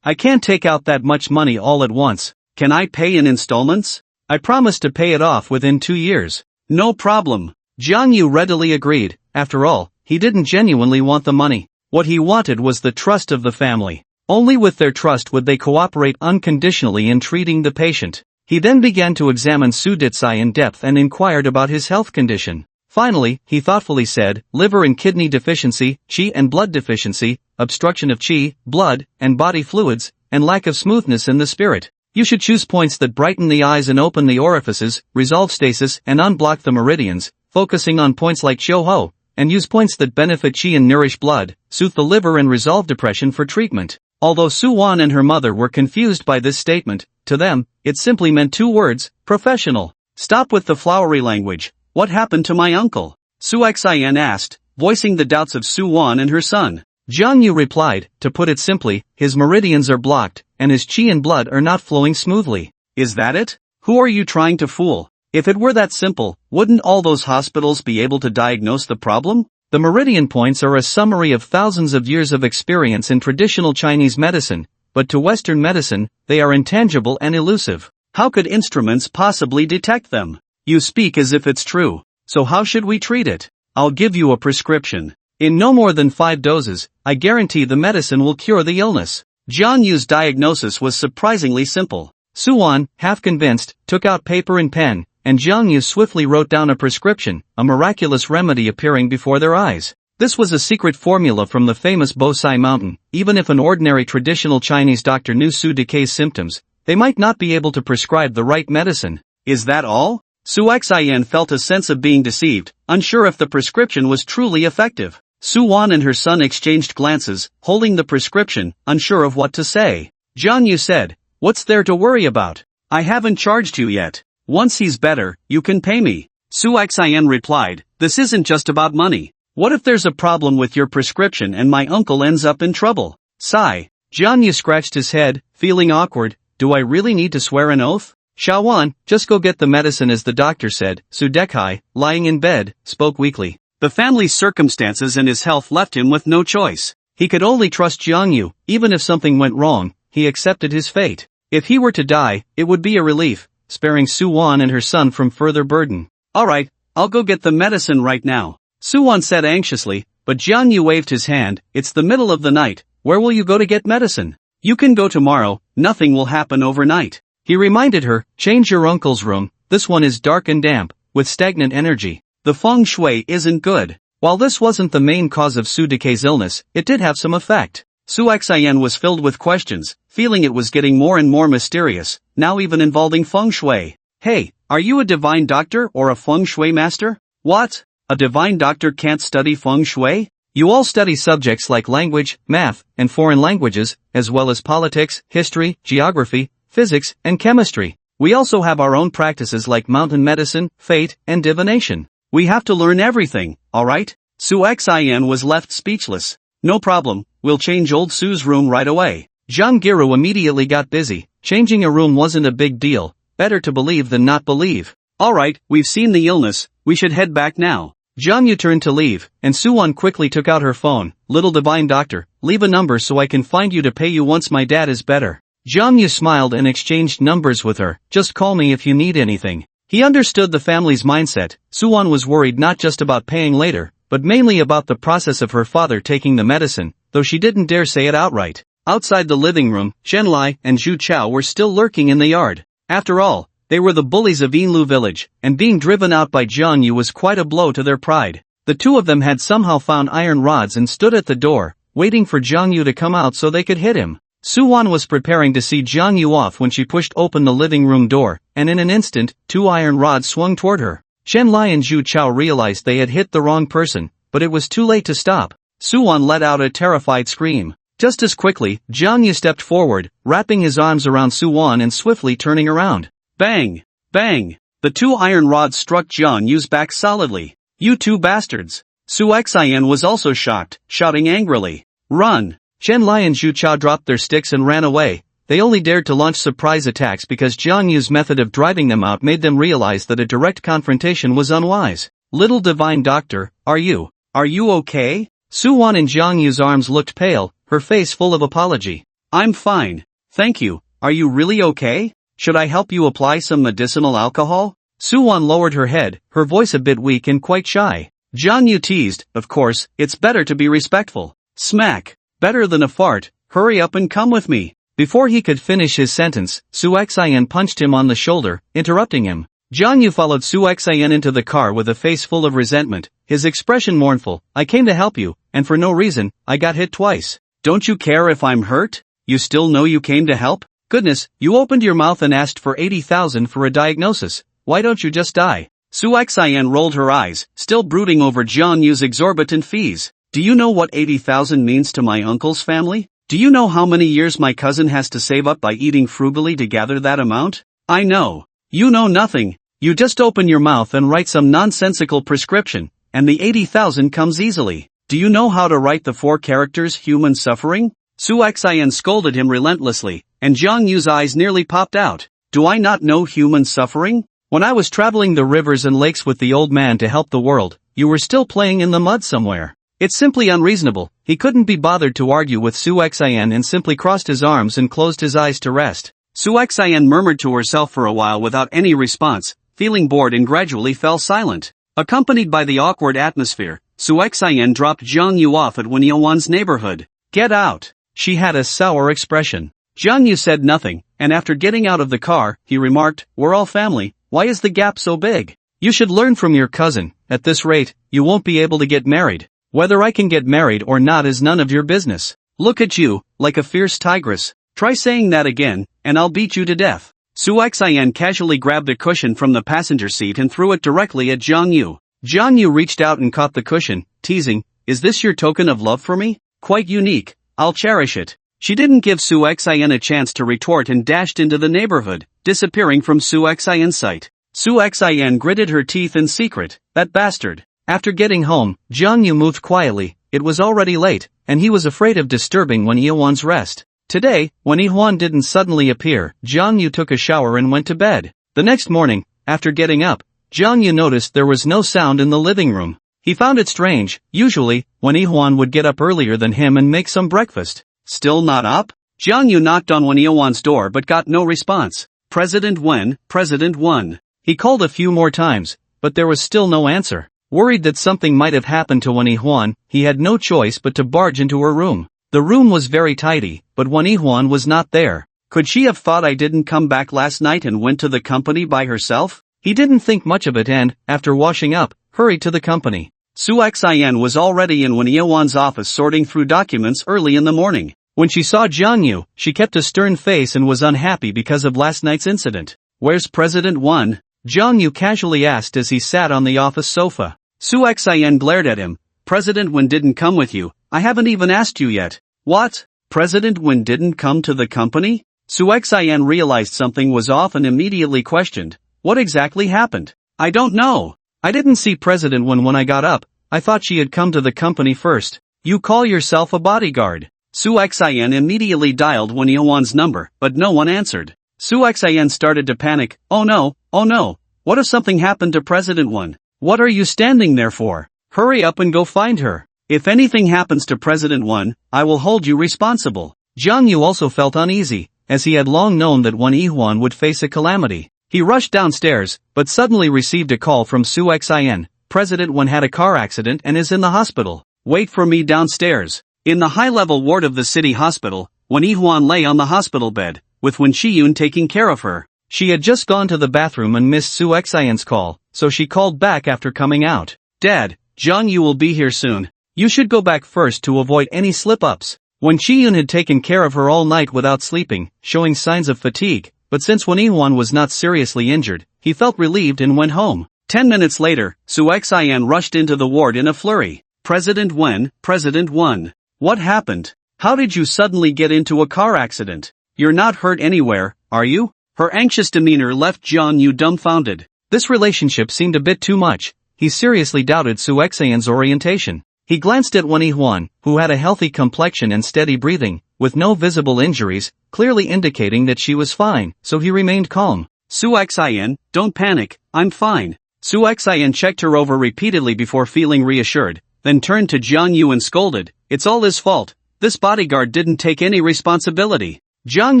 I can't take out that much money all at once. Can I pay in installments? I promise to pay it off within 2 years. No problem. Jiang Yu readily agreed. After all, he didn't genuinely want the money. What he wanted was the trust of the family. Only with their trust would they cooperate unconditionally in treating the patient. He then began to examine Su Ditsai in depth and inquired about his health condition. Finally, he thoughtfully said, liver and kidney deficiency, qi and blood deficiency, obstruction of qi, blood, and body fluids, and lack of smoothness in the spirit. You should choose points that brighten the eyes and open the orifices, resolve stasis and unblock the meridians, focusing on points like Shouho, and use points that benefit qi and nourish blood, soothe the liver and resolve depression for treatment. Although Su Wan and her mother were confused by this statement, to them, it simply meant 2 words, professional. Stop with the flowery language. What happened to my uncle? Su Xian asked, voicing the doubts of Su Wan and her son. Jiang Yu replied, to put it simply, his meridians are blocked, and his qi and blood are not flowing smoothly. Is that it? Who are you trying to fool? If it were that simple, wouldn't all those hospitals be able to diagnose the problem? The meridian points are a summary of thousands of years of experience in traditional Chinese medicine, but to Western medicine, they are intangible and elusive. How could instruments possibly detect them? You speak as if it's true. So how should we treat it? I'll give you a prescription. In no more than 5 doses, I guarantee the medicine will cure the illness. Jiang Yu's diagnosis was surprisingly simple. Su Wan, half convinced, took out paper and pen, and Jiang Yu swiftly wrote down a prescription, a miraculous remedy appearing before their eyes. This was a secret formula from the famous Bosai mountain. Even if an ordinary traditional Chinese doctor knew Su Decay's symptoms, they might not be able to prescribe the right medicine. Is that all? Su Xian felt a sense of being deceived, unsure if the prescription was truly effective. Su Wan and her son exchanged glances, holding the prescription, unsure of what to say. Jiang Yu said, "What's there to worry about? I haven't charged you yet. Once he's better, you can pay me." Su Xian replied, "This isn't just about money. What if there's a problem with your prescription and my uncle ends up in trouble?" Sigh. Jiang Yu scratched his head, feeling awkward. Do I really need to swear an oath? Shawan, just go get the medicine as the doctor said. Su Dekai, lying in bed, spoke weakly. The family's circumstances and his health left him with no choice. He could only trust Jiang Yu. Even if something went wrong, he accepted his fate. If he were to die, it would be a relief, sparing Su Wan and her son from further burden. Alright, I'll go get the medicine right now, Su Wan said anxiously, but Jiang Yu waved his hand. It's the middle of the night, where will you go to get medicine? You can go tomorrow, nothing will happen overnight. He reminded her, change your uncle's room, this one is dark and damp, with stagnant energy. The feng shui isn't good. While this wasn't the main cause of Su Dekai's illness, it did have some effect. Su Xian was filled with questions, feeling it was getting more and more mysterious, now even involving feng shui. Hey, are you a divine doctor or a feng shui master? What? A divine doctor can't study feng shui? You all study subjects like language, math, and foreign languages, as well as politics, history, geography, physics, and chemistry. We also have our own practices like mountain medicine, fate, and divination. We have to learn everything, alright? Su Xian was left speechless. No problem, we'll change old Su's room right away. Zhang Giru immediately got busy. Changing a room wasn't a big deal, better to believe than not believe. Alright, we've seen the illness, we should head back now. Jiang Yu turned to leave, and Su Wan quickly took out her phone. Little divine doctor, leave a number so I can find you to pay you once my dad is better. Jiang Yu smiled and exchanged numbers with her. Just call me if you need anything. He understood the family's mindset. Su Wan was worried not just about paying later, but mainly about the process of her father taking the medicine, though she didn't dare say it outright. Outside the living room, Shen Lai and Zhu Chao were still lurking in the yard. After all, they were the bullies of Yinlu village, and being driven out by Jiang Yu was quite a blow to their pride. The two of them had somehow found iron rods and stood at the door, waiting for Jiang Yu to come out so they could hit him. Su Wan was preparing to see Jiang Yu off when she pushed open the living room door, and in an instant, two iron rods swung toward her. Shen Lai and Zhu Chao realized they had hit the wrong person, but it was too late to stop. Su Wan let out a terrified scream. Just as quickly, Jiang Yu stepped forward, wrapping his arms around Su Wan and swiftly turning around. Bang! Bang! The two iron rods struck Jiang Yu's back solidly. You two bastards! Su Xian was also shocked, shouting angrily. Run! Shen Lai and Zhu Chao dropped their sticks and ran away. They only dared to launch surprise attacks because Jiang Yu's method of driving them out made them realize that a direct confrontation was unwise. Little divine doctor, are you okay? Su Wan in Jiang Yu's arms looked pale, her face full of apology. I'm fine, thank you. Are you really okay? Should I help you apply some medicinal alcohol? Su Wan lowered her head, her voice a bit weak and quite shy. Jiang Yu teased, of course, it's better to be respectful. Smack. Better than a fart, hurry up and come with me. Before he could finish his sentence, Su Xian punched him on the shoulder, interrupting him. Jiang Yu followed Su Xian into the car with a face full of resentment, his expression mournful. I came to help you, and for no reason, I got hit twice. Don't you care if I'm hurt? You still know you came to help? Goodness, you opened your mouth and asked for 80,000 for a diagnosis. Why don't you just die? Su Xian rolled her eyes, still brooding over Jiang Yu's exorbitant fees. Do you know what 80,000 means to my uncle's family? Do you know how many years my cousin has to save up by eating frugally to gather that amount? I know. You know nothing. You just open your mouth and write some nonsensical prescription, and the 80,000 comes easily. Do you know how to write the 4 characters human suffering? Su Xian scolded him relentlessly, and Jiang Yu's eyes nearly popped out. Do I not know human suffering? When I was traveling the rivers and lakes with the old man to help the world, you were still playing in the mud somewhere. It's simply unreasonable. He couldn't be bothered to argue with Su Xian and simply crossed his arms and closed his eyes to rest. Su Xian murmured to herself for a while without any response, feeling bored and gradually fell silent. Accompanied by the awkward atmosphere, Su Xian dropped Jiang Yu off at Wenyawan's neighborhood. Get out! She had a sour expression. Jiang Yu said nothing, and after getting out of the car, he remarked, we're all family, why is the gap so big? You should learn from your cousin. At this rate, you won't be able to get married. Whether I can get married or not is none of your business. Look at you, like a fierce tigress. Try saying that again, and I'll beat you to death. Su Xian casually grabbed a cushion from the passenger seat and threw it directly at Jiang Yu. Jiang Yu reached out and caught the cushion, teasing, is this your token of love for me? Quite unique, I'll cherish it. She didn't give Su Xian a chance to retort and dashed into the neighborhood, disappearing from Su Xian's sight. Su Xian gritted her teeth in secret, that bastard. After getting home, Jiang Yu moved quietly. It was already late, and he was afraid of disturbing Wen Yihuan's rest. Today, when Yihuan didn't suddenly appear, Jiang Yu took a shower and went to bed. The next morning, after getting up, Jiang Yu noticed there was no sound in the living room. He found it strange. Usually, Wen Yihuan would get up earlier than him and make some breakfast. Still not up? Jiang Yu knocked on Wen Yihuan's door but got no response. President Wen, President Wen. He called a few more times, but there was still no answer. Worried that something might have happened to Wen Yihuan, he had no choice but to barge into her room. The room was very tidy, but Wen Yihuan was not there. Could she have thought I didn't come back last night and went to the company by herself? He didn't think much of it and, after washing up, hurried to the company. Su Xian was already in Wen Yihuan's office sorting through documents early in the morning. When she saw Jiang Yu, she kept a stern face and was unhappy because of last night's incident. Where's President Wen? Jiang Yu casually asked as he sat on the office sofa. Su Xian glared at him. President Wen didn't come with you. I haven't even asked you yet. What? President Wen didn't come to the company? Su Xian realized something was off and immediately questioned. What exactly happened? I don't know. I didn't see President Wen when I got up. I thought she had come to the company first. You call yourself a bodyguard. Su Xian immediately dialed Wen Yihuan's number, but no one answered. Su Xian started to panic. Oh no, what if something happened to President Wen? What are you standing there for? Hurry up and go find her. If anything happens to President Wen, I will hold you responsible. Jiang Yu also felt uneasy, as he had long known that Wen Yihuan would face a calamity. He rushed downstairs, but suddenly received a call from Su Xian. President Wen had a car accident and is in the hospital. Wait for me downstairs. In the high-level ward of the city hospital, Wen Yihuan lay on the hospital bed, with Wen Shiyun taking care of her. She had just gone to the bathroom and missed Su Xian's call, so she called back after coming out. Dad, Jiang Yu will be here soon. You should go back first to avoid any slip-ups. Wen Shiyun had taken care of her all night without sleeping, showing signs of fatigue, but since Wen Yihuan was not seriously injured, he felt relieved and went home. 10 minutes later, Su Xian rushed into the ward in a flurry. President Wen. What happened? How did you suddenly get into a car accident? You're not hurt anywhere, are you? Her anxious demeanor left Jiang Yu dumbfounded. This relationship seemed a bit too much. He seriously doubted Su Xian's orientation. He glanced at Wen Yihuan, who had a healthy complexion and steady breathing, with no visible injuries, clearly indicating that she was fine, so he remained calm. Su Xian, don't panic, I'm fine. Su Xian checked her over repeatedly before feeling reassured, then turned to Jiang Yu and scolded, it's all his fault. This bodyguard didn't take any responsibility. Jiang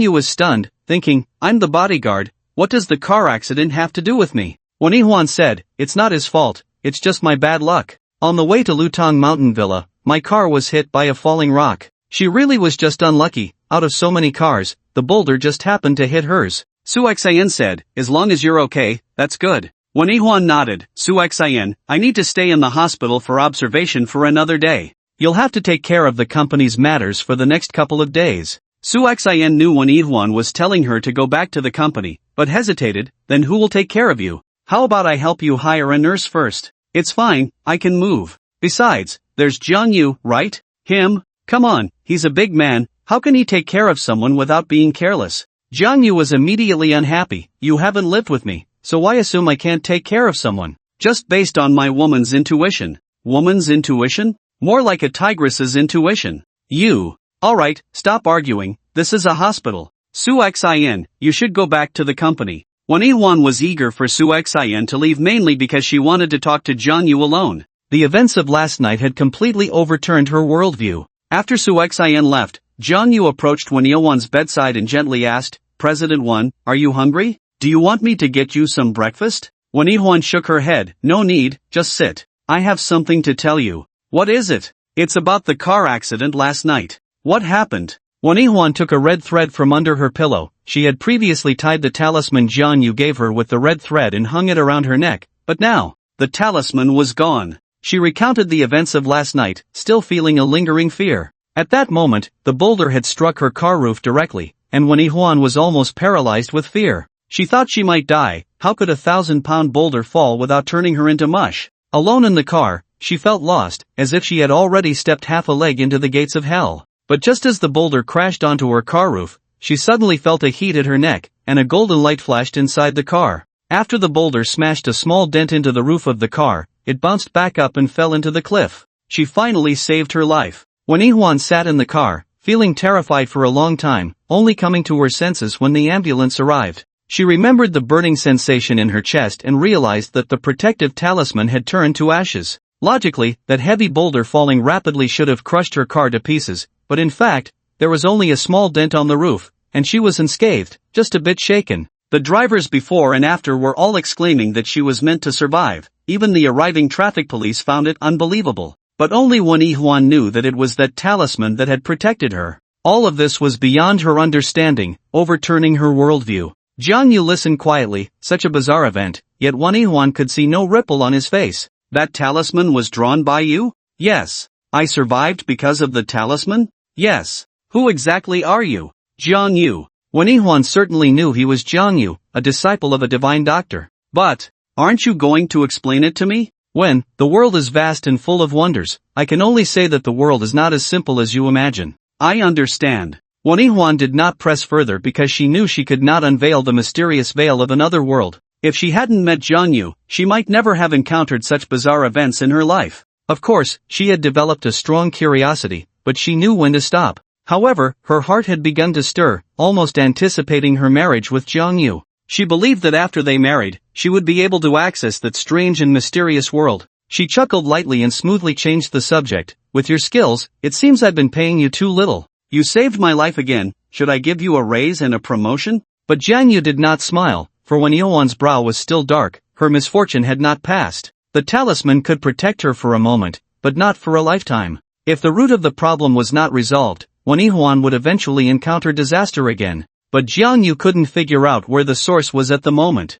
Yu was stunned, thinking, I'm the bodyguard, what does the car accident have to do with me? Wen Yihuan said, it's not his fault, it's just my bad luck. On the way to Lutong Mountain Villa, my car was hit by a falling rock. She really was just unlucky. Out of so many cars, the boulder just happened to hit hers. Su Xian said, as long as you're okay, that's good. Wen Yihuan nodded. Su Xian, I need to stay in the hospital for observation for another day. You'll have to take care of the company's matters for the next couple of days. Su Xian knew Wen Yihuan was telling her to go back to the company, but hesitated. Then who will take care of you? How about I help you hire a nurse first? It's fine, I can move. Besides, there's Jiang Yu, right? Him? Come on, he's a big man, how can he take care of someone without being careless? Jiang Yu was immediately unhappy. You haven't lived with me, so why assume I can't take care of someone? Just based on my woman's intuition. Woman's intuition? More like a tigress's intuition. You. Alright, stop arguing, this is a hospital. Su Xian, you should go back to the company. Wen Yihuan was eager for Su Xian to leave mainly because she wanted to talk to Jiang Yu alone. The events of last night had completely overturned her worldview. After Su Xian left, Jiang Yu approached Wen Yihuan's bedside and gently asked, President Wen, are you hungry? Do you want me to get you some breakfast? Wen Yihuan shook her head, no need, just sit. I have something to tell you. What is it? It's about the car accident last night. What happened? Wen Yihuan took a red thread from under her pillow. She had previously tied the talisman Jiang Yu gave her with the red thread and hung it around her neck, but now, the talisman was gone. She recounted the events of last night, still feeling a lingering fear. At that moment, the boulder had struck her car roof directly, and Wen Yihuan was almost paralyzed with fear. She thought she might die. How could a 1,000-pound boulder fall without turning her into mush? Alone in the car, she felt lost, as if she had already stepped half a leg into the gates of hell. But just as the boulder crashed onto her car roof, she suddenly felt a heat at her neck, and a golden light flashed inside the car. After the boulder smashed a small dent into the roof of the car, it bounced back up and fell into the cliff. She finally saved her life. When Ihuan sat in the car, feeling terrified for a long time, only coming to her senses when the ambulance arrived. She remembered the burning sensation in her chest and realized that the protective talisman had turned to ashes. Logically, that heavy boulder falling rapidly should have crushed her car to pieces, but in fact, there was only a small dent on the roof, and she was unscathed, just a bit shaken. The drivers before and after were all exclaiming that she was meant to survive. Even the arriving traffic police found it unbelievable. But only one Ihuan knew that it was that talisman that had protected her. All of this was beyond her understanding, overturning her worldview. Jiang Yu listened quietly, such a bizarre event, yet one Ihuan could see no ripple on his face. That talisman was drawn by you? Yes. I survived because of the talisman? Yes. Who exactly are you? Jiang Yu. When Ihuan certainly knew he was Jiang Yu, a disciple of a divine doctor. But, aren't you going to explain it to me? When, the world is vast and full of wonders, I can only say that the world is not as simple as you imagine. I understand. Wan Ihuan did not press further because she knew she could not unveil the mysterious veil of another world. If she hadn't met Jiang Yu, she might never have encountered such bizarre events in her life. Of course, she had developed a strong curiosity, but she knew when to stop. However, her heart had begun to stir, almost anticipating her marriage with Jiang Yu. She believed that after they married, she would be able to access that strange and mysterious world. She chuckled lightly and smoothly changed the subject. With your skills, it seems I've been paying you too little. You saved my life again, should I give you a raise and a promotion? But Jiang Yu did not smile, for when Yuan's brow was still dark, her misfortune had not passed. The talisman could protect her for a moment, but not for a lifetime. If the root of the problem was not resolved, Wan Ihuan would eventually encounter disaster again. But Jiang Yu couldn't figure out where the source was at the moment.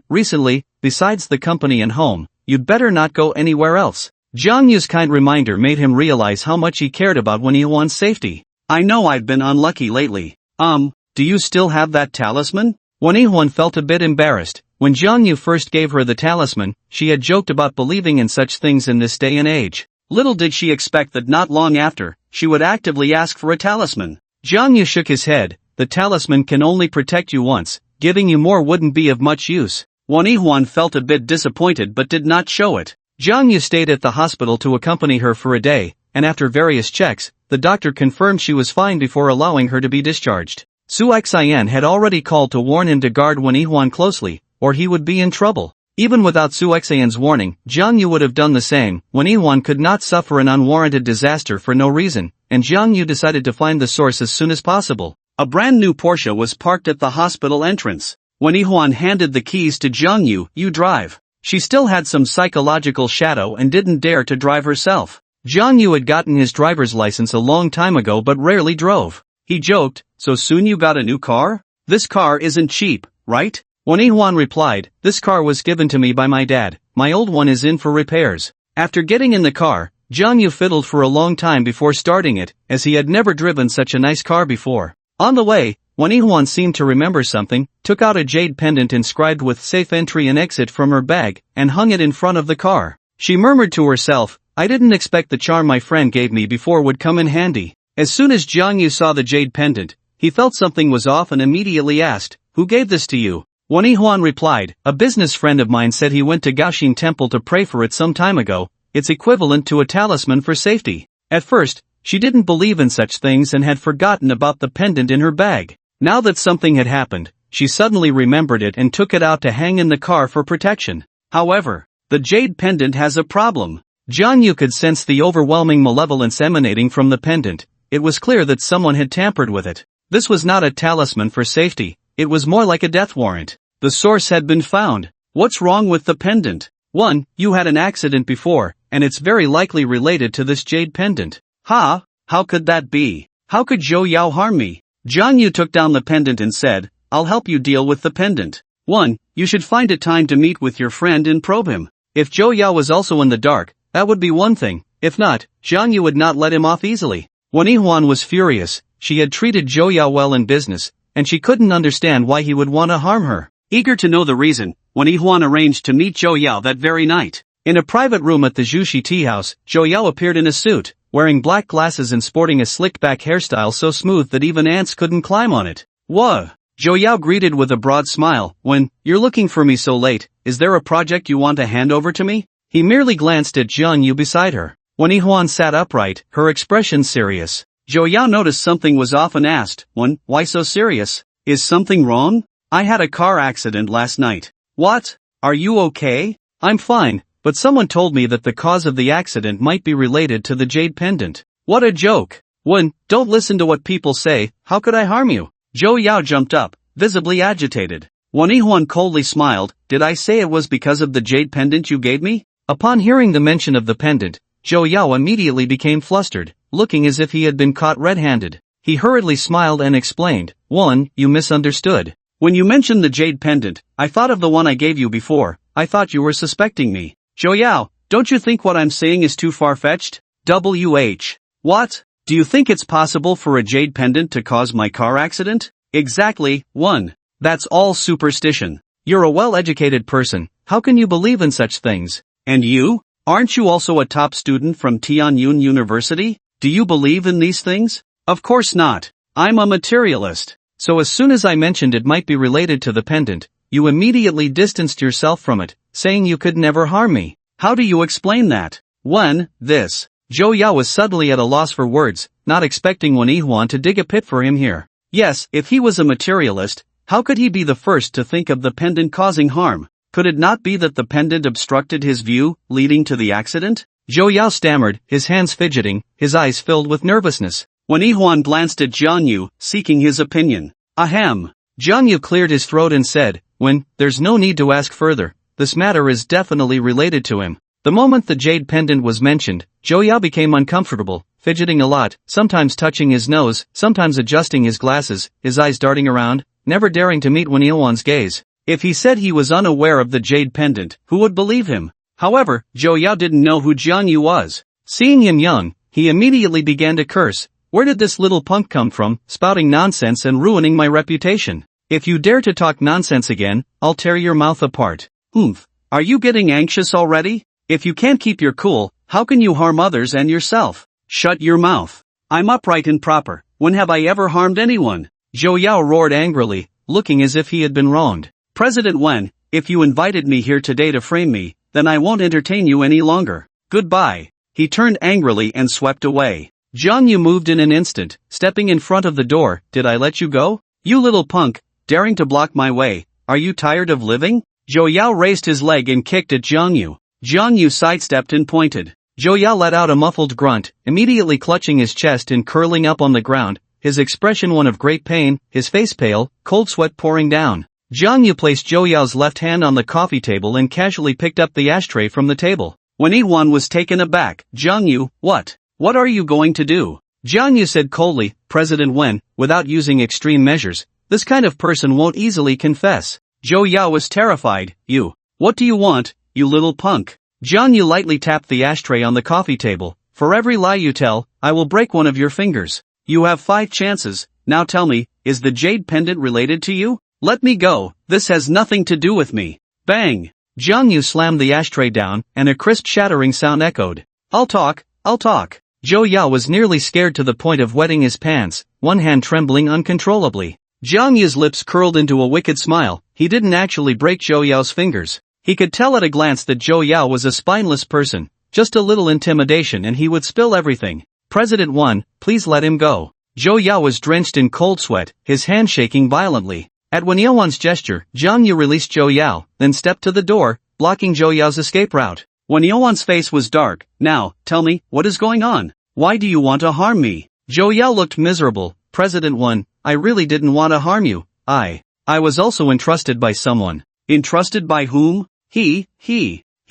Recently, besides the company and home, you'd better not go anywhere else. Jiang Yu's kind reminder made him realize how much he cared about Wan Ihuan's safety. I know I've been unlucky lately. Do you still have that talisman? Wan Ihuan felt a bit embarrassed. When Jiang Yu first gave her the talisman, she had joked about believing in such things in this day and age. Little did she expect that not long after, she would actively ask for a talisman. Jiang Yu shook his head. The talisman can only protect you once, giving you more wouldn't be of much use. Wan Ihuan felt a bit disappointed but did not show it. Jiang Yu stayed at the hospital to accompany her for a day, and after various checks, the doctor confirmed she was fine before allowing her to be discharged. Su Xian had already called to warn him to guard Wan Ihuan closely, or he would be in trouble. Even without Su Xian's warning, Jiang Yu would have done the same. Wan Ihuan could not suffer an unwarranted disaster for no reason, and Jiang Yu decided to find the source as soon as possible. A brand new Porsche was parked at the hospital entrance. When Ihuan handed the keys to Jiang Yu, "You drive." She still had some psychological shadow and didn't dare to drive herself. Jiang Yu had gotten his driver's license a long time ago but rarely drove. He joked, "So soon you got a new car? This car isn't cheap, right?" Wan Ihuan replied, "This car was given to me by my dad. My old one is in for repairs." After getting in the car, Jiang Yu fiddled for a long time before starting it, as he had never driven such a nice car before. On the way, Wan Ihuan seemed to remember something, took out a jade pendant inscribed with safe entry and exit from her bag, and hung it in front of the car. She murmured to herself, "I didn't expect the charm my friend gave me before would come in handy." As soon as Jiang Yu saw the jade pendant, he felt something was off and immediately asked, "Who gave this to you?" Wan Ihuan replied, "A business friend of mine said he went to Gaoxin Temple to pray for it some time ago. It's equivalent to a talisman for safety." At first, she didn't believe in such things and had forgotten about the pendant in her bag. Now that something had happened, she suddenly remembered it and took it out to hang in the car for protection. However, the jade pendant has a problem. Jiang Yu could sense the overwhelming malevolence emanating from the pendant. It was clear that someone had tampered with it. This was not a talisman for safety, it was more like a death warrant. The source had been found. What's wrong with the pendant? You had an accident before, and it's very likely related to this jade pendant. How could that be? How could Zhou Yao harm me? Jiang Yu took down the pendant and said, "I'll help you deal with the pendant. You should find a time to meet with your friend and probe him. If Zhou Yao was also in the dark, that would be one thing. If not, Jiang Yu would not let him off easily." Wan Ihuan was furious. She had treated Zhou Yao well in business, and she couldn't understand why he would want to harm her. Eager to know the reason, Wan Ihuan arranged to meet Zhou Yao that very night. In a private room at the Jushi tea house, Zhou Yao appeared in a suit, wearing black glasses and sporting a slicked-back hairstyle so smooth that even ants couldn't climb on it. "Whoa!" Zhou Yao greeted with a broad smile. "You're looking for me so late, is there a project you want to hand over to me?" He merely glanced at Jiang Yu beside her. When Yihuan sat upright, her expression serious. Zhou Yao noticed something was off and asked, "Why so serious? Is something wrong? I had a car accident last night." "What? Are you okay?" "I'm fine, but someone told me that the cause of the accident might be related to the jade pendant." "What a joke." Don't listen to what people say, how could I harm you?" Zhou Yao jumped up, visibly agitated. Yihuan coldly smiled. "Did I say it was because of the jade pendant you gave me?" Upon hearing the mention of the pendant, Zhou Yao immediately became flustered, looking as if he had been caught red-handed. He hurriedly smiled and explained, "You misunderstood. When you mentioned the jade pendant, I thought of the one I gave you before. I thought you were suspecting me." "Zhou Yao, don't you think what I'm saying is too far-fetched?" What? Do you think it's possible for a jade pendant to cause my car accident?" "Exactly, That's all superstition. You're a well-educated person, how can you believe in such things? And you? Aren't you also a top student from Tianyun University? Do you believe in these things?" "Of course not. I'm a materialist." "So as soon as I mentioned it might be related to the pendant, you immediately distanced yourself from it, saying you could never harm me. How do you explain that?" This. Zhou Yao was suddenly at a loss for words, not expecting Yihuan to dig a pit for him here. Yes, if he was a materialist, how could he be the first to think of the pendant causing harm? Could it not be that the pendant obstructed his view, leading to the accident? Zhou Yao stammered, his hands fidgeting, his eyes filled with nervousness. Yihuan glanced at Jiang Yu, seeking his opinion. "Ahem." Jiang Yu cleared his throat and said, "There's no need to ask further, this matter is definitely related to him." The moment the jade pendant was mentioned, Zhou Yao became uncomfortable, fidgeting a lot, sometimes touching his nose, sometimes adjusting his glasses, his eyes darting around, never daring to meet Yihuan's gaze. If he said he was unaware of the jade pendant, who would believe him? However, Zhou Yao didn't know who Jiang Yu was. Seeing him young, he immediately began to curse. "Where did this little punk come from, spouting nonsense and ruining my reputation? If you dare to talk nonsense again, I'll tear your mouth apart." Are you getting anxious already? If you can't keep your cool, how can you harm others and yourself? Shut your mouth. I'm upright and proper. When have I ever harmed anyone? Zhou Yao roared angrily, looking as if he had been wronged. "President Wen, if you invited me here today to frame me, then I won't entertain you any longer. Goodbye." He turned angrily and swept away. Jiang Yu moved in an instant, stepping in front of the door. "Did I let you go? You little punk, daring to block my way, are you tired of living?" Zhou Yao raised his leg and kicked at Jiang Yu. Jiang Yu sidestepped and pointed. Zhou Yao let out a muffled grunt, immediately clutching his chest and curling up on the ground, his expression one of great pain, his face pale, cold sweat pouring down. Jiang Yu placed Zhou Yao's left hand on the coffee table and casually picked up the ashtray from the table. Yihuan was taken aback. "Jiang Yu, what? What are you going to do?" Jiang Yu said coldly, "President Wen, without using extreme measures, this kind of person won't easily confess." Zhou Yao was terrified. What do you want, you little punk?" Jiang Yu lightly tapped the ashtray on the coffee table. "For every lie you tell, I will break one of your fingers. You have 5 chances, now tell me, is the jade pendant related to you? Let me go, this has nothing to do with me." Bang! Jiang Yu slammed the ashtray down, and a crisp shattering sound echoed. I'll talk. Zhou Yao was nearly scared to the point of wetting his pants, one hand trembling uncontrollably. Jiang Yu's lips curled into a wicked smile. He didn't actually break Zhou Yao's fingers. He could tell at a glance that Zhou Yao was a spineless person, just a little intimidation and he would spill everything. "President Wen, please let him go." Zhou Yao was drenched in cold sweat, his hand shaking violently. At Yihuan's gesture, Jiang Yu released Zhou Yao, then stepped to the door, blocking Zhou Yao's escape route. Yihuan's face was dark. "Now, tell me, what is going on? Why do you want to harm me?" Zhou Yao looked miserable. "President Wen, I really didn't want to harm you. I was also entrusted by someone." "Entrusted by whom?" He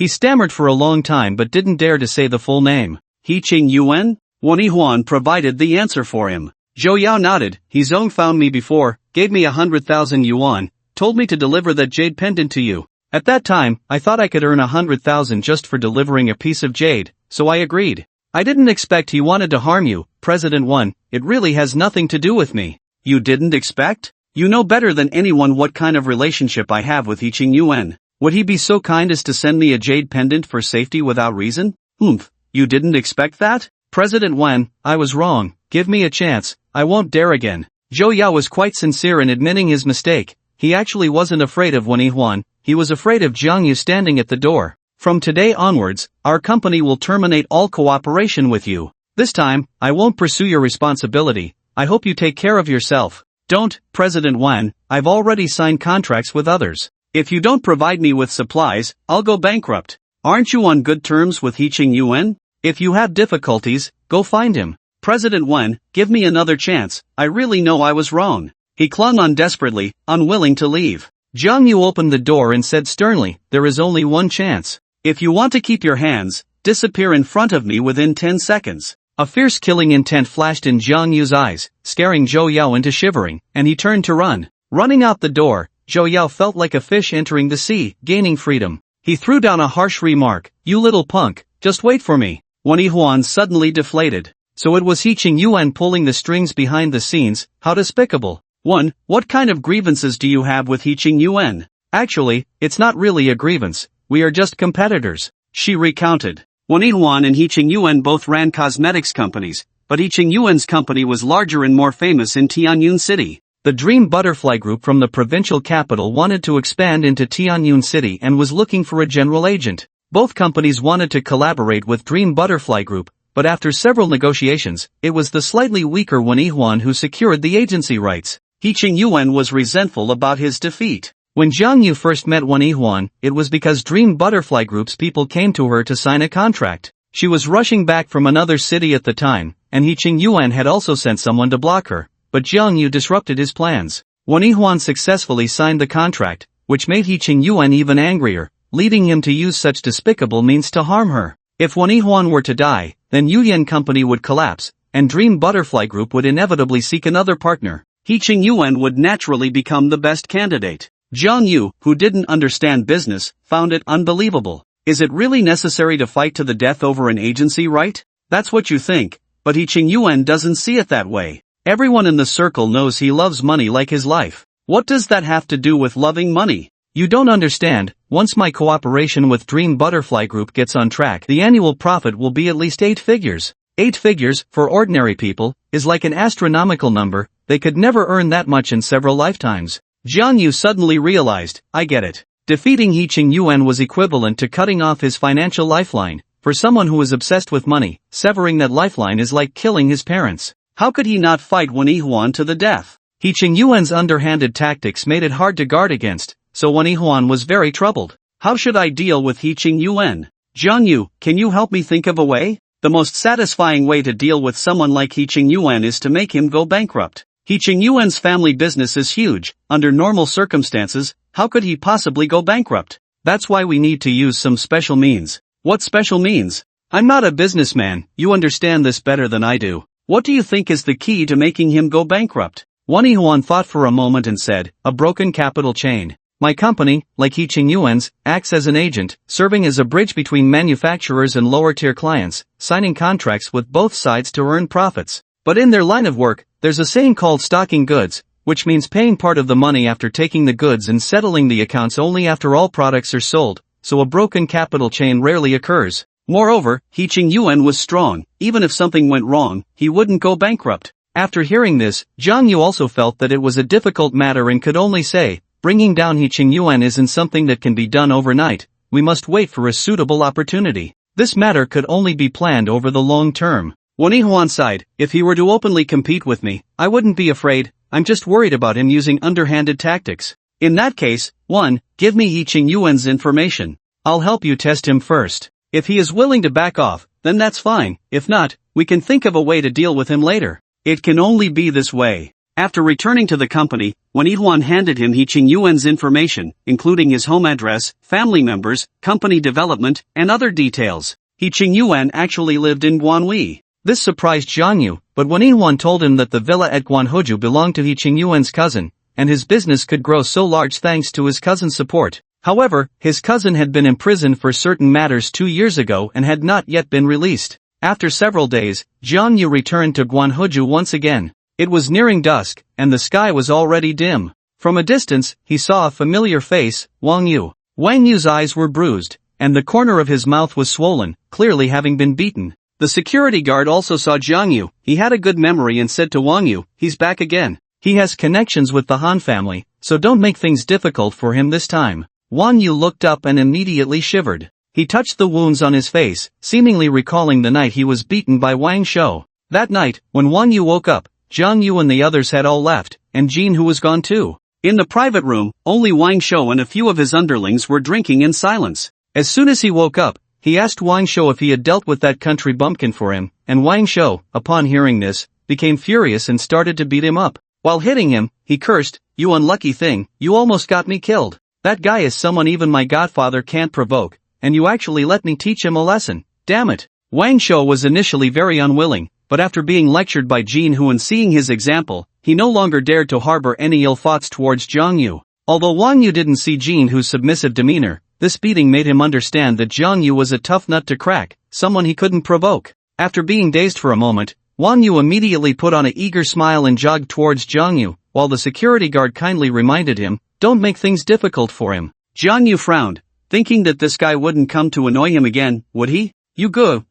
stammered for a long time but didn't dare to say the full name. "He Qing Yuan?" Yihuan provided the answer for him. Zhou Yao nodded. "He's found me before, gave me 100,000 yuan, told me to deliver that jade pendant to you. At that time, I thought I could earn 100,000 just for delivering a piece of jade, so I agreed. I didn't expect he wanted to harm you, President Wen, it really has nothing to do with me." "You didn't expect? You know better than anyone what kind of relationship I have with He Qing Yuan. Would he be so kind as to send me a jade pendant for safety without reason? You didn't expect that? President Wen, I was wrong, give me a chance, I won't dare again. Zhou Yao was quite sincere in admitting his mistake. He actually wasn't afraid of Wen Yihuan, he was afraid of Jiang Yu standing at the door. From today onwards, our company will terminate all cooperation with you. This time, I won't pursue your responsibility, I hope you take care of yourself. Don't, President Wen, I've already signed contracts with others. If you don't provide me with supplies, I'll go bankrupt. Aren't you on good terms with Qing Yuan? If you have difficulties, go find him. President Wen, give me another chance, I really know I was wrong. He clung on desperately, unwilling to leave. Jiang Yu opened the door and said sternly, there is only one chance. If you want to keep your hands, disappear in front of me within 10 seconds. A fierce killing intent flashed in Jiang Yu's eyes, scaring Zhou Yao into shivering, and he turned to run. Running out the door, Zhou Yao felt like a fish entering the sea, gaining freedom. He threw down a harsh remark, you little punk, just wait for me. Wen Yihuan suddenly deflated. So it was Qing Yuan pulling the strings behind the scenes, how despicable. What kind of grievances do you have with Qing Yuan? Actually, it's not really a grievance, we are just competitors, she recounted. Wen Yihuan and Qing Yuan both ran cosmetics companies, but Qing Yuan's company was larger and more famous in Tianyun City. The Dream Butterfly Group from the provincial capital wanted to expand into Tianyun City and was looking for a general agent. Both companies wanted to collaborate with Dream Butterfly Group, but after several negotiations, it was the slightly weaker Wen Yihuan who secured the agency rights. Qing Yuan was resentful about his defeat. When Jiang Yu first met Wen Yihuan, it was because Dream Butterfly Group's people came to her to sign a contract. She was rushing back from another city at the time, and Qing Yuan had also sent someone to block her, but Jiang Yu disrupted his plans. Wen Yihuan successfully signed the contract, which made Qing Yuan even angrier, leading him to use such despicable means to harm her. If Wen Yihuan were to die, then Yuyan Company would collapse, and Dream Butterfly Group would inevitably seek another partner. Qing Yuan would naturally become the best candidate. Jiang Yu, who didn't understand business, found it unbelievable. Is it really necessary to fight to the death over an agency right? That's what you think, but Qing Yuan doesn't see it that way. Everyone in the circle knows he loves money like his life. What does that have to do with loving money? You don't understand, once my cooperation with Dream Butterfly Group gets on track, the annual profit will be at least 8 figures. 8 figures, for ordinary people, is like an astronomical number, they could never earn that much in several lifetimes. Jiang Yu suddenly realized, I get it. Defeating Qing Yuan was equivalent to cutting off his financial lifeline. For someone who is obsessed with money, severing that lifeline is like killing his parents. How could he not fight Wen Yihuan to the death? Qing Yuan's underhanded tactics made it hard to guard against, so Wen Yihuan was very troubled. How should I deal with Qing Yuan? Jiang Yu, can you help me think of a way? The most satisfying way to deal with someone like Qing Yuan is to make him go bankrupt. Qing Yuan's family business is huge. Under normal circumstances, how could he possibly go bankrupt? That's why we need to use some special means. What special means? I'm not a businessman, you understand this better than I do. What do you think is the key to making him go bankrupt? Wen Yihuan thought for a moment and said, a broken capital chain. My company, like Qing Yuan's, acts as an agent, serving as a bridge between manufacturers and lower-tier clients, signing contracts with both sides to earn profits. But in their line of work, there's a saying called stocking goods, which means paying part of the money after taking the goods and settling the accounts only after all products are sold, so a broken capital chain rarely occurs. Moreover, Qing Yuan was strong, even if something went wrong, he wouldn't go bankrupt. After hearing this, Jiang Yu also felt that it was a difficult matter and could only say, bringing down Qing Yuan isn't something that can be done overnight, we must wait for a suitable opportunity. This matter could only be planned over the long term. Wen Yihuan sighed, if he were to openly compete with me, I wouldn't be afraid, I'm just worried about him using underhanded tactics. In that case, 1. Give me Qing Yuan's information. I'll help you test him first. If he is willing to back off, then that's fine, if not, we can think of a way to deal with him later. It can only be this way. After returning to the company, Wen Yihuan handed him Qing Yuan's information, including his home address, family members, company development, and other details. Qing Yuan actually lived in Guanhui. This surprised Jiang Yu, but Wen Yihuan told him that the villa at Guanhoju belonged to Qing Yuan's cousin, and his business could grow so large thanks to his cousin's support. However, his cousin had been imprisoned for certain matters 2 years ago and had not yet been released. After several days, Jiang Yu returned to Guanhoju once again. It was nearing dusk, and the sky was already dim. From a distance, he saw a familiar face, Wang Yu. Wang Yu's eyes were bruised, and the corner of his mouth was swollen, clearly having been beaten. The security guard also saw Jiang Yu. He had a good memory and said to Wang Yu, "He's back again. He has connections with the Han family, so don't make things difficult for him this time." Wang Yu looked up and immediately shivered. He touched the wounds on his face, seemingly recalling the night he was beaten by Wang Shou. That night, when Wang Yu woke up, Jiang Yu and the others had all left, and Jin Hu was gone too. In the private room, only Wang Shou and a few of his underlings were drinking in silence. As soon as he woke up, he asked Wang Shou if he had dealt with that country bumpkin for him, and Wang Shou, upon hearing this, became furious and started to beat him up. While hitting him, he cursed, "You unlucky thing, you almost got me killed. That guy is someone even my godfather can't provoke, and you actually let me teach him a lesson. Damn it." Wang Shou was initially very unwilling, but after being lectured by Jin Hu and seeing his example, he no longer dared to harbor any ill thoughts towards Jiang Yu. Although Wang Yu didn't see Jin Hu's submissive demeanor, this beating made him understand that Jiang Yu was a tough nut to crack, someone he couldn't provoke. After being dazed for a moment, Wang Yu immediately put on an eager smile and jogged towards Jiang Yu, while the security guard kindly reminded him, "Don't make things difficult for him." Jiang Yu frowned, thinking that this guy wouldn't come to annoy him again, would he? "You good,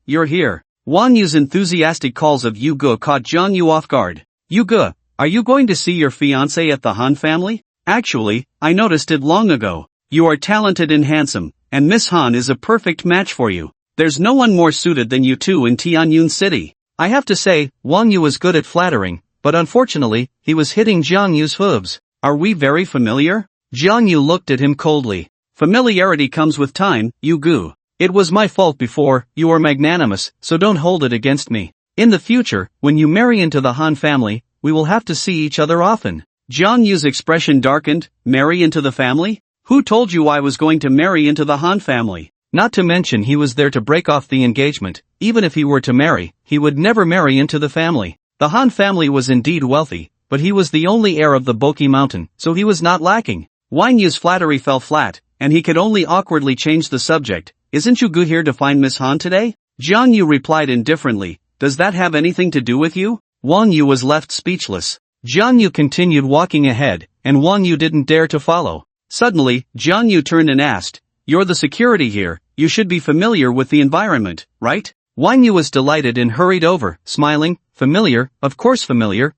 you're here." Wang Yu's enthusiastic calls of "you good" caught Jiang Yu off guard. "You good, are you going to see your fiancé at the Han family? Actually, I noticed it long ago. You are talented and handsome, and Miss Han is a perfect match for you. There's no one more suited than you two in Tianyun City." I have to say, Wang Yu was good at flattering, but unfortunately, he was hitting Jiang Yu's hooves. "Are we very familiar?" Jiang Yu looked at him coldly. "Familiarity comes with time, you gu. It was my fault before, you are magnanimous, so don't hold it against me. In the future, when you marry into the Han family, we will have to see each other often." Jiang Yu's expression darkened. "Marry into the family? Who told you I was going to marry into the Han family?" Not to mention he was there to break off the engagement. Even if he were to marry, he would never marry into the family. The Han family was indeed wealthy, but he was the only heir of the Boki Mountain, so he was not lacking. Wang Yu's flattery fell flat, and he could only awkwardly change the subject. "Isn't you good here to find Miss Han today?" Jiang Yu replied indifferently. "Does that have anything to do with you?" Wang Yu was left speechless. Jiang Yu continued walking ahead, and Wang Yu didn't dare to follow. Suddenly, Jiang Yu turned and asked, "You're the security here, you should be familiar with the environment, right?" Wang Yu was delighted and hurried over, smiling. "Familiar, of course familiar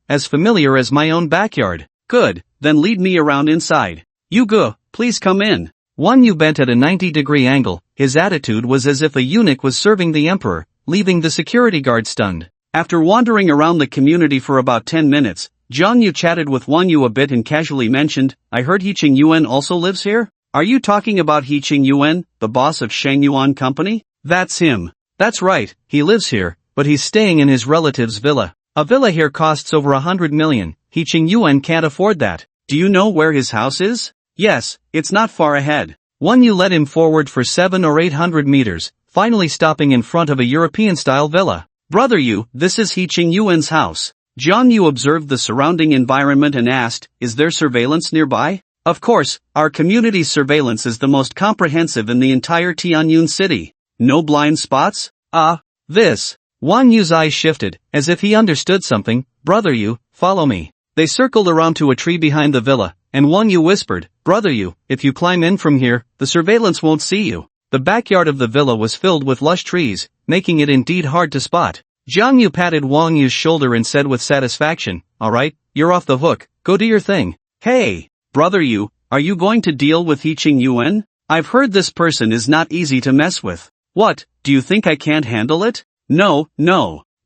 as my own backyard." "Good, then lead me around inside." "You go, please come in." Wang Yu bent at a 90-degree angle. His attitude was as if a eunuch was serving the emperor, leaving the security guard stunned. After wandering around the community for about 10 minutes, Jiang Yu chatted with Wang Yu a bit and casually mentioned, "I heard He Qing Yuan also lives here? Are you talking about He Qing Yuan, the boss of Shang Yuan Company?" "That's him." "That's right, he lives here, but he's staying in his relative's villa. A villa here costs over 100 million, He Qing Yuan can't afford that." "Do you know where his house is?" "Yes, it's not far ahead." Wang Yu led him forward for 700 or 800 meters, finally stopping in front of a European-style villa. "Brother Yu, this is He Qing Yuan's house." Jiang Yu observed the surrounding environment and asked, "Is there surveillance nearby?" "Of course, our community's surveillance is the most comprehensive in the entire Tianyun city. No blind spots?" This. Wang Yu's eyes shifted, as if he understood something. "Brother Yu, follow me." They circled around to a tree behind the villa, and Wang Yu whispered, "Brother Yu, if you climb in from here, the surveillance won't see you." The backyard of the villa was filled with lush trees, making it indeed hard to spot. Jiang Yu patted Wang Yu's shoulder and said with satisfaction, "Alright, you're off the hook, go do your thing." "Hey, Brother Yu, are you going to deal with He Qing Yuan? I've heard this person is not easy to mess with." "What, do you think I can't handle it?" No.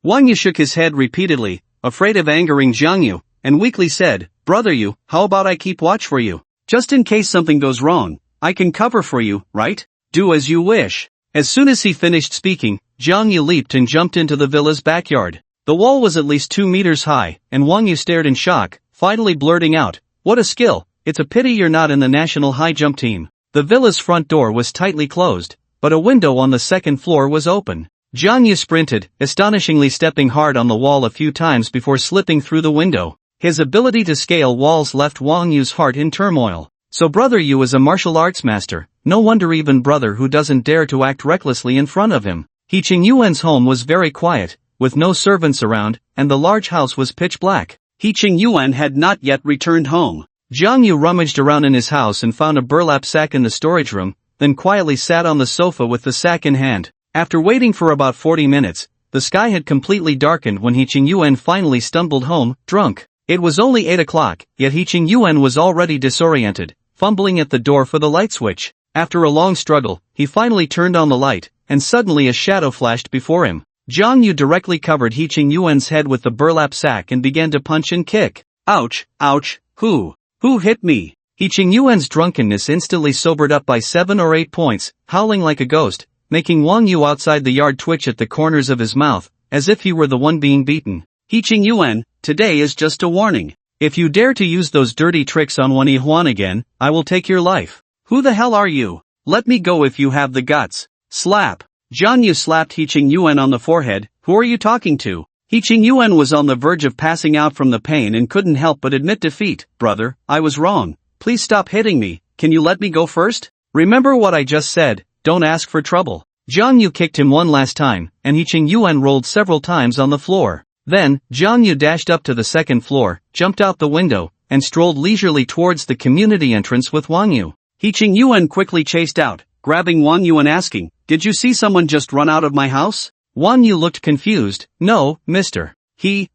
Wang Yu shook his head repeatedly, afraid of angering Jiang Yu, and weakly said, "Brother Yu, how about I keep watch for you? Just in case something goes wrong, I can cover for you, right? Do as you wish." As soon as he finished speaking, Jiang Yu leaped and jumped into the villa's backyard. The wall was at least 2 meters high, and Wang Yu stared in shock, finally blurting out, "What a skill, it's a pity you're not in the national high jump team." The villa's front door was tightly closed, but a window on the second floor was open. Jiang Yu sprinted, astonishingly stepping hard on the wall a few times before slipping through the window. His ability to scale walls left Wang Yu's heart in turmoil. So Brother Yu is a martial arts master, no wonder even Brother Hu doesn't dare to act recklessly in front of him. He Qing Yuan's home was very quiet, with no servants around, and the large house was pitch black. He Qing Yuan had not yet returned home. Jiang Yu rummaged around in his house and found a burlap sack in the storage room, then quietly sat on the sofa with the sack in hand. After waiting for about 40 minutes, the sky had completely darkened when He Qingyuan finally stumbled home, drunk. It was only 8 o'clock, yet He Qingyuan was already disoriented, fumbling at the door for the light switch. After a long struggle, he finally turned on the light, and suddenly a shadow flashed before him. Jiang Yu directly covered He Qingyuan's head with the burlap sack and began to punch and kick. Ouch, ouch, who hit me? He Qingyuan's drunkenness instantly sobered up by 7 or 8 points, howling like a ghost, making Wang Yu outside the yard twitch at the corners of his mouth, as if he were the one being beaten. He Qingyuan, today is just a warning. If you dare to use those dirty tricks on Wen Yihuan again, I will take your life. Who the hell are you? Let me go if you have the guts. Slap. Jiang Yu slapped He Qingyuan on the forehead. Who are you talking to? He Qingyuan was on the verge of passing out from the pain and couldn't help but admit defeat. Brother, I was wrong. Please stop hitting me. Can you let me go first? Remember what I just said, don't ask for trouble. Jiang Yu kicked him one last time, and He Qingyuan rolled several times on the floor. Then, Jiang Yu dashed up to the second floor, jumped out the window, and strolled leisurely towards the community entrance with Wang Yu. He Qingyuan quickly chased out, grabbing Wang Yu and asking, "Did you see someone just run out of my house?" Wang Yu looked confused. "No, mister.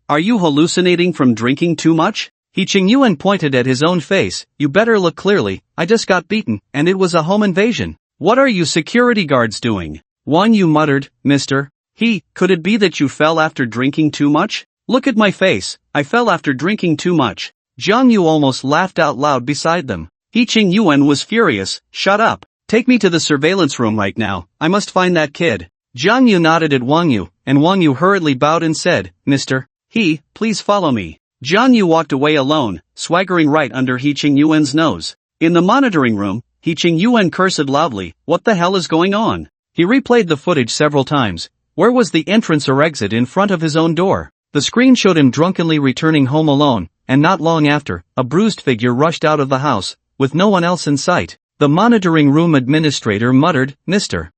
Are you hallucinating from drinking too much?" He Qingyuan pointed at his own face. "You better look clearly, I just got beaten, and it was a home invasion. What are you security guards doing?" Wang Yu muttered, "Mister, could it be that you fell after drinking too much?" "Look at my face, I fell after drinking too much." Jiang Yu almost laughed out loud beside them. He Qingyuan was furious. "Shut up. Take me to the surveillance room right now, I must find that kid." Jiang Yu nodded at Wang Yu, and Wang Yu hurriedly bowed and said, "Mister, please follow me." Jiang Yu walked away alone, swaggering right under He Qingyuan's nose. In the monitoring room, He Qingyuan cursed loudly. What the hell is going on? He replayed the footage several times. Where was the entrance or exit in front of his own door? The screen showed him drunkenly returning home alone, and not long after, a bruised figure rushed out of the house, with no one else in sight. The monitoring room administrator muttered, "Mister,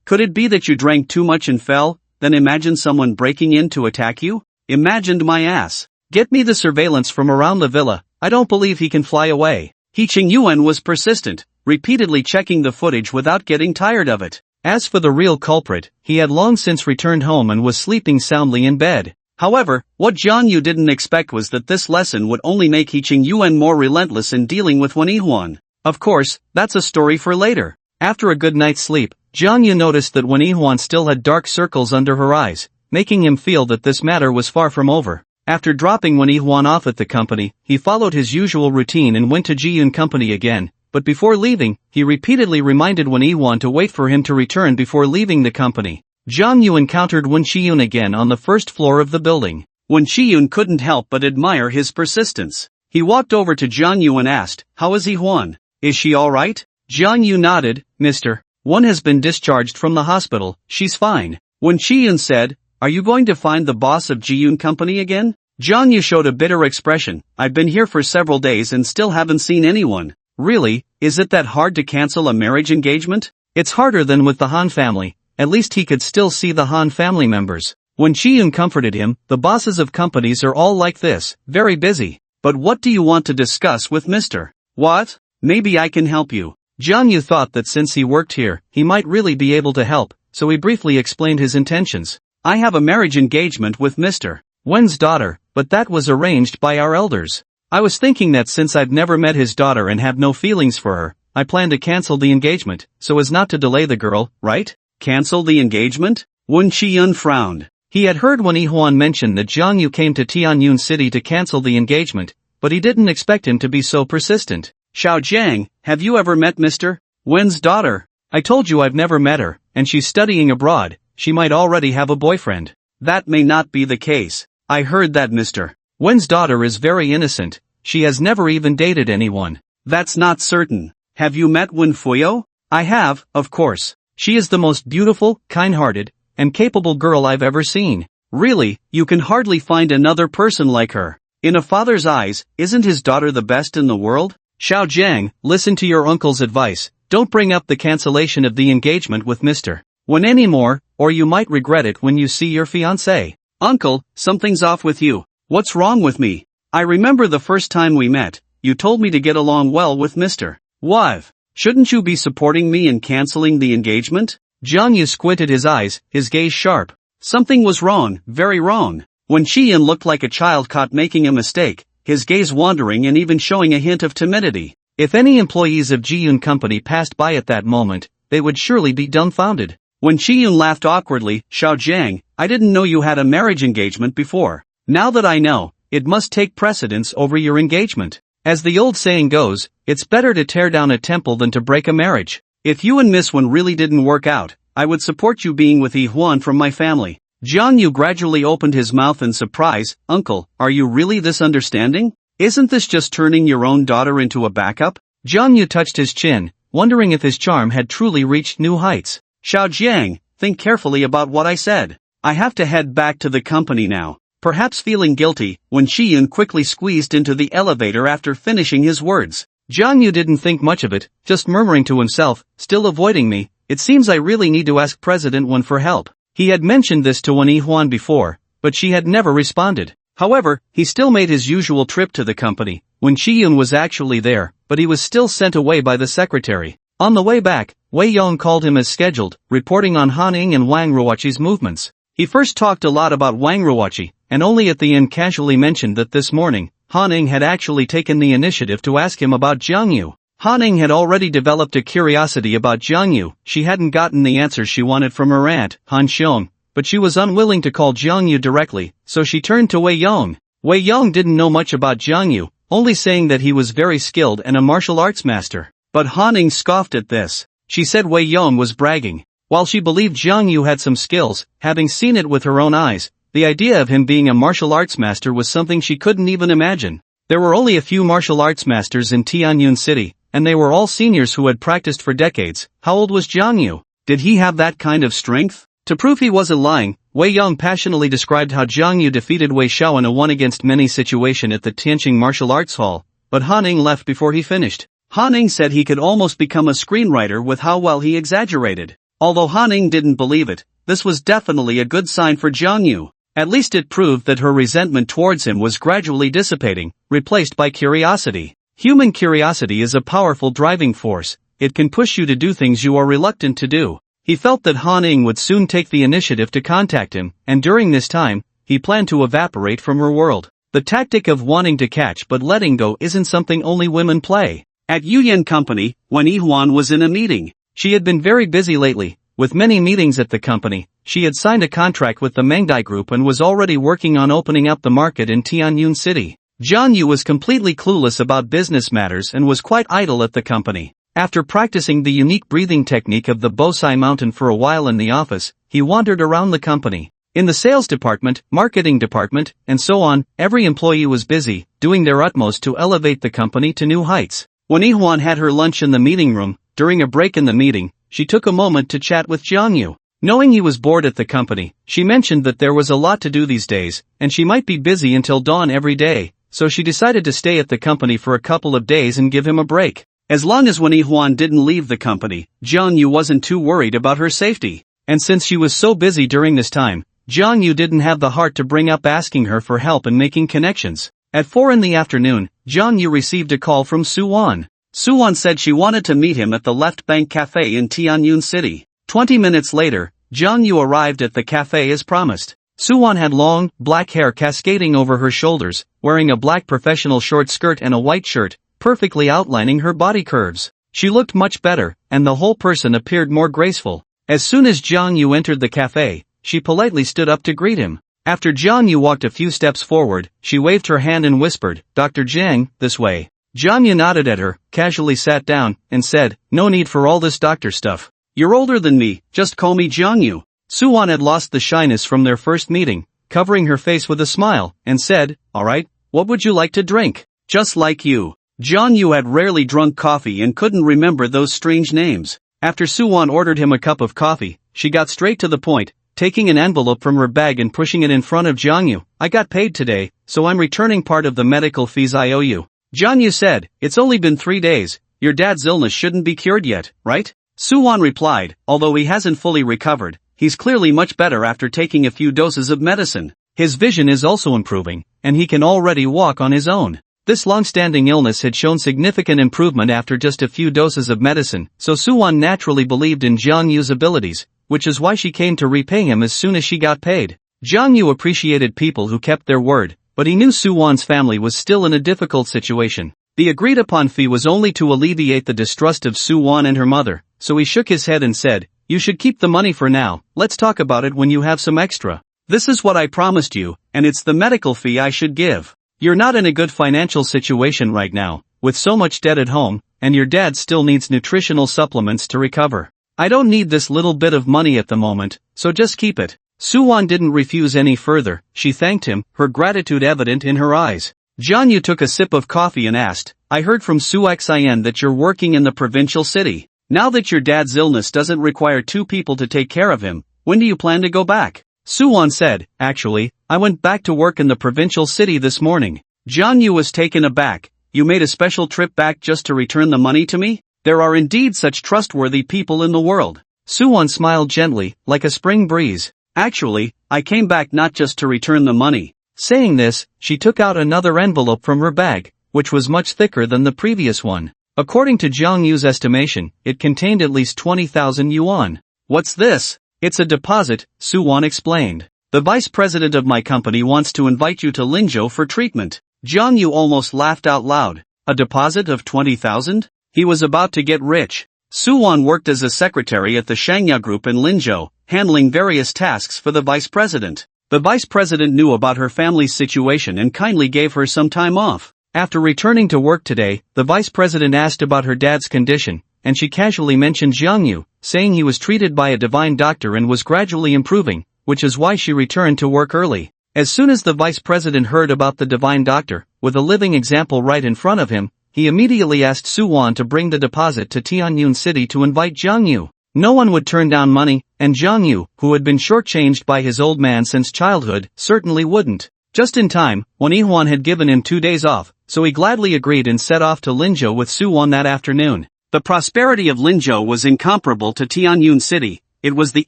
could it be that you drank too much and fell, then imagine someone breaking in to attack you?" "Imagined my ass. Get me the surveillance from around the villa, I don't believe he can fly away." He Qingyuan was persistent, repeatedly checking the footage without getting tired of it. As for the real culprit, he had long since returned home and was sleeping soundly in bed. However, what Jiang Yu didn't expect was that this lesson would only make He Qingyuan more relentless in dealing with Wen Yihuan. Of course, that's a story for later. After a good night's sleep, Jiang Yu noticed that Wen Yihuan still had dark circles under her eyes, making him feel that this matter was far from over. After dropping Wen Yihuan off at the company, he followed his usual routine and went to Jiyun Company again, but before leaving, he repeatedly reminded Wen Yihuan to wait for him to return before leaving the company. Jiang Yu encountered Wen Shiyun again on the first floor of the building. Wen Shiyun couldn't help but admire his persistence. He walked over to Jiang Yu and asked, "How is Yihuan? Is she alright?" Jiang Yu nodded. "Mister, one has been discharged from the hospital, she's fine." Wen Shiyun said, "Are you going to find the boss of Jiyun Company again?" Jiang Yu showed a bitter expression. "I've been here for several days and still haven't seen anyone." "Really, is it that hard to cancel a marriage engagement?" "It's harder than with the Han family, at least he could still see the Han family members." When Shiyun comforted him, "The bosses of companies are all like this, very busy. But what do you want to discuss with Mr. What? Maybe I can help you." Jiang Yu thought that since he worked here, he might really be able to help, so he briefly explained his intentions. "I have a marriage engagement with Mr. Wen's daughter, but that was arranged by our elders. I was thinking that since I've never met his daughter and have no feelings for her, I plan to cancel the engagement, so as not to delay the girl, right?" "Cancel the engagement?" Wen Shiyun frowned. He had heard Wen Yihuan mention that Jiang Yu came to Tianyun City to cancel the engagement, but he didn't expect him to be so persistent. "Xiao Jiang, have you ever met Mr. Wen's daughter?" "I told you I've never met her, and she's studying abroad, she might already have a boyfriend." "That may not be the case. I heard that Mr. Wen's daughter is very innocent, she has never even dated anyone." "That's not certain. Have you met Wen Fuyo?" "I have, of course. She is the most beautiful, kind-hearted, and capable girl I've ever seen." "Really, you can hardly find another person like her. In a father's eyes, isn't his daughter the best in the world?" "Xiao Jiang, listen to your uncle's advice, don't bring up the cancellation of the engagement with Mr. Wen anymore, or you might regret it when you see your fiancé." "Uncle, something's off with you. What's wrong with me? I remember the first time we met, you told me to get along well with Mr. Wive. Shouldn't you be supporting me in canceling the engagement? Jang Yu squinted his eyes, his gaze sharp. Something was wrong, very wrong. When Shi-yun looked like a child caught making a mistake, his gaze wandering and even showing a hint of timidity. If any employees of Ji-yun Company passed by at that moment, they would surely be dumbfounded. When Shi-yun laughed awkwardly, Xiao Jiang, I didn't know you had a marriage engagement before. Now that I know, it must take precedence over your engagement. As the old saying goes, it's better to tear down a temple than to break a marriage. If you and Miss Wan really didn't work out, I would support you being with Yi Huan from my family. Jiang Yu gradually opened his mouth in surprise. Uncle, are you really this understanding? Isn't this just turning your own daughter into a backup? Jiang Yu touched his chin, wondering if his charm had truly reached new heights. Xiao Jiang, think carefully about what I said. I have to head back to the company now. Perhaps feeling guilty, when Shi-yun quickly squeezed into the elevator after finishing his words. Jiang Yu didn't think much of it, just murmuring to himself, still avoiding me, it seems I really need to ask President Wan for help. He had mentioned this to Wan Yi-huan before, but she had never responded. However, he still made his usual trip to the company, when Shi-yun was actually there, but he was still sent away by the secretary. On the way back, Wei Yong called him as scheduled, reporting on Han Ing and Wang Ruoqi's movements. He first talked a lot about Wang Ruoqi, and only at the end casually mentioned that this morning, Han Ing had actually taken the initiative to ask him about Jiang Yu. Han Ing had already developed a curiosity about Jiang Yu. She hadn't gotten the answers she wanted from her aunt, Han Xiong, but she was unwilling to call Jiang Yu directly, so she turned to Wei Yong. Wei Yong didn't know much about Jiang Yu, only saying that he was very skilled and a martial arts master. But Han Ing scoffed at this. She said Wei Yong was bragging. While she believed Jiang Yu had some skills, having seen it with her own eyes, the idea of him being a martial arts master was something she couldn't even imagine. There were only a few martial arts masters in Tianyun City, and they were all seniors who had practiced for decades. How old was Jiang Yu? Did he have that kind of strength? To prove he wasn't lying, Wei Yong passionately described how Jiang Yu defeated Wei Shao in a one-against-many situation at the Tianqing Martial Arts Hall, but Han Ing left before he finished. Han Ing said he could almost become a screenwriter with how well he exaggerated. Although Han Ing didn't believe it, this was definitely a good sign for Jiang Yu. At least it proved that her resentment towards him was gradually dissipating, replaced by curiosity. Human curiosity is a powerful driving force. It can push you to do things you are reluctant to do. He felt that Han Ing would soon take the initiative to contact him, and during this time, he planned to evaporate from her world. The tactic of wanting to catch but letting go isn't something only women play. At Yuyan Company, when Yi Huan was in a meeting, she had been very busy lately. With many meetings at the company, she had signed a contract with the Mangdai Group and was already working on opening up the market in Tianyun City. Jiang Yu was completely clueless about business matters and was quite idle at the company. After practicing the unique breathing technique of the Bosai Mountain for a while in the office, he wandered around the company. In the sales department, marketing department, and so on, every employee was busy, doing their utmost to elevate the company to new heights. When Yi Huan had her lunch in the meeting room, during a break in the meeting, she took a moment to chat with Jiang Yu. Knowing he was bored at the company, she mentioned that there was a lot to do these days, and she might be busy until dawn every day, so she decided to stay at the company for a couple of days and give him a break. As long as when Yi Huan didn't leave the company, Jiang Yu wasn't too worried about her safety. And since she was so busy during this time, Jiang Yu didn't have the heart to bring up asking her for help and making connections. At 4 in the afternoon, Jiang Yu received a call from Su Wan. Su Wan said she wanted to meet him at the Left Bank Cafe in Tianyun City. 20 minutes later, Jiang Yu arrived at the cafe as promised. Su Wan had long, black hair cascading over her shoulders, wearing a black professional short skirt and a white shirt, perfectly outlining her body curves. She looked much better, and the whole person appeared more graceful. As soon as Jiang Yu entered the cafe, she politely stood up to greet him. After Jiang Yu walked a few steps forward, she waved her hand and whispered, "Dr. Jiang, this way." Jiang Yu nodded at her, casually sat down, and said, "No need for all this doctor stuff. You're older than me, just call me Jiang Yu." Su Wan had lost the shyness from their first meeting, covering her face with a smile, and said, "Alright, what would you like to drink?" "Just like you." Jiang Yu had rarely drunk coffee and couldn't remember those strange names. After Su Wan ordered him a cup of coffee, she got straight to the point, taking an envelope from her bag and pushing it in front of Jiang Yu. "I got paid today, so I'm returning part of the medical fees I owe you." Jiang Yu said, "It's only been 3 days, your dad's illness shouldn't be cured yet, right?" Su Wan replied, "Although he hasn't fully recovered, he's clearly much better after taking a few doses of medicine. His vision is also improving, and he can already walk on his own." This long-standing illness had shown significant improvement after just a few doses of medicine, so Suwon naturally believed in Jang Yu's abilities, which is why she came to repay him as soon as she got paid. Jang Yu appreciated people who kept their word, but he knew Suwon's family was still in a difficult situation. The agreed-upon fee was only to alleviate the distrust of Suwon and her mother, so he shook his head and said, "You should keep the money for now, let's talk about it when you have some extra. This is what I promised you, and it's the medical fee I should give. You're not in a good financial situation right now, with so much debt at home, and your dad still needs nutritional supplements to recover. I don't need this little bit of money at the moment, so just keep it." Suwon didn't refuse any further, she thanked him, her gratitude evident in her eyes. Jang Yu took a sip of coffee and asked, "I heard from Suxian that you're working in the provincial city. Now that your dad's illness doesn't require two people to take care of him, when do you plan to go back?" Suwon said, "Actually, I went back to work in the provincial city this morning." Jang Yu was taken aback. "You made a special trip back just to return the money to me? There are indeed such trustworthy people in the world." Suwon smiled gently, like a spring breeze. "Actually, I came back not just to return the money." Saying this, she took out another envelope from her bag, which was much thicker than the previous one. According to Jang Yu's estimation, it contained at least 20,000 yuan. "What's this?" "It's a deposit," Suwon explained. "The vice president of my company wants to invite you to Linzhou for treatment." Jang Yu almost laughed out loud. A deposit of 20,000? He was about to get rich. Suwon worked as a secretary at the Shangya Group in Linzhou, handling various tasks for the vice president. The vice president knew about her family's situation and kindly gave her some time off. After returning to work today, the vice president asked about her dad's condition, and she casually mentioned Jang Yu, saying he was treated by a divine doctor and was gradually improving, which is why she returned to work early. As soon as the vice president heard about the divine doctor, with a living example right in front of him, he immediately asked Suwon to bring the deposit to Tianyun City to invite Jang Yu. No one would turn down money, and Jang Yu, who had been shortchanged by his old man since childhood, certainly wouldn't. Just in time, Wan Yihuan had given him 2 days off, so he gladly agreed and set off to Linzhou with Suwon that afternoon. The prosperity of Linzhou was incomparable to Tianyun City. It was the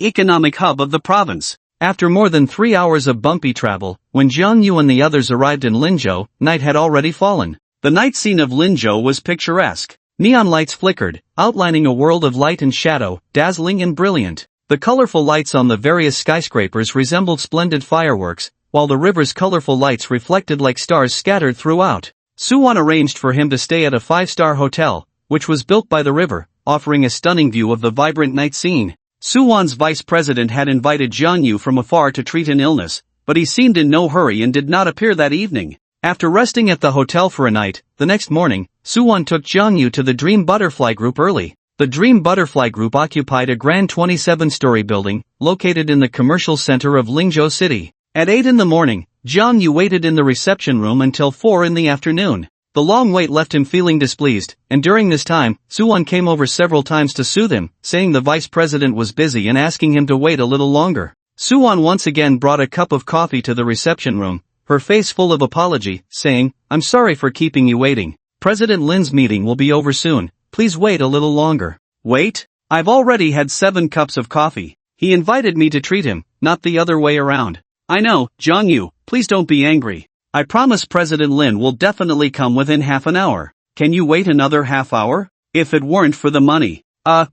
economic hub of the province. After more than 3 hours of bumpy travel, when Jang Yu and the others arrived in Linzhou, night had already fallen. The night scene of Linzhou was picturesque. Neon lights flickered, outlining a world of light and shadow, dazzling and brilliant. The colorful lights on the various skyscrapers resembled splendid fireworks, while the river's colorful lights reflected like stars scattered throughout. Suwon arranged for him to stay at a 5-star hotel, which was built by the river, offering a stunning view of the vibrant night scene. Suwon's vice president had invited Jang Yu from afar to treat an illness, but he seemed in no hurry and did not appear that evening. After resting at the hotel for a night, the next morning, Suwon took Jang Yu to the Dream Butterfly Group early. The Dream Butterfly Group occupied a grand 27-story building, located in the commercial center of Linzhou City. At 8 in the morning, Jang Yu waited in the reception room until 4 in the afternoon. The long wait left him feeling displeased, and during this time, Suwon came over several times to soothe him, saying the vice president was busy and asking him to wait a little longer. Suwon once again brought a cup of coffee to the reception room, her face full of apology, saying, "I'm sorry for keeping you waiting. President Lin's meeting will be over soon, please wait a little longer." "Wait? I've already had 7 cups of coffee. He invited me to treat him, not the other way around." "I know, Jang Yu, please don't be angry. I promise President Lin will definitely come within half an hour. Can you wait another half hour? If it weren't for the money.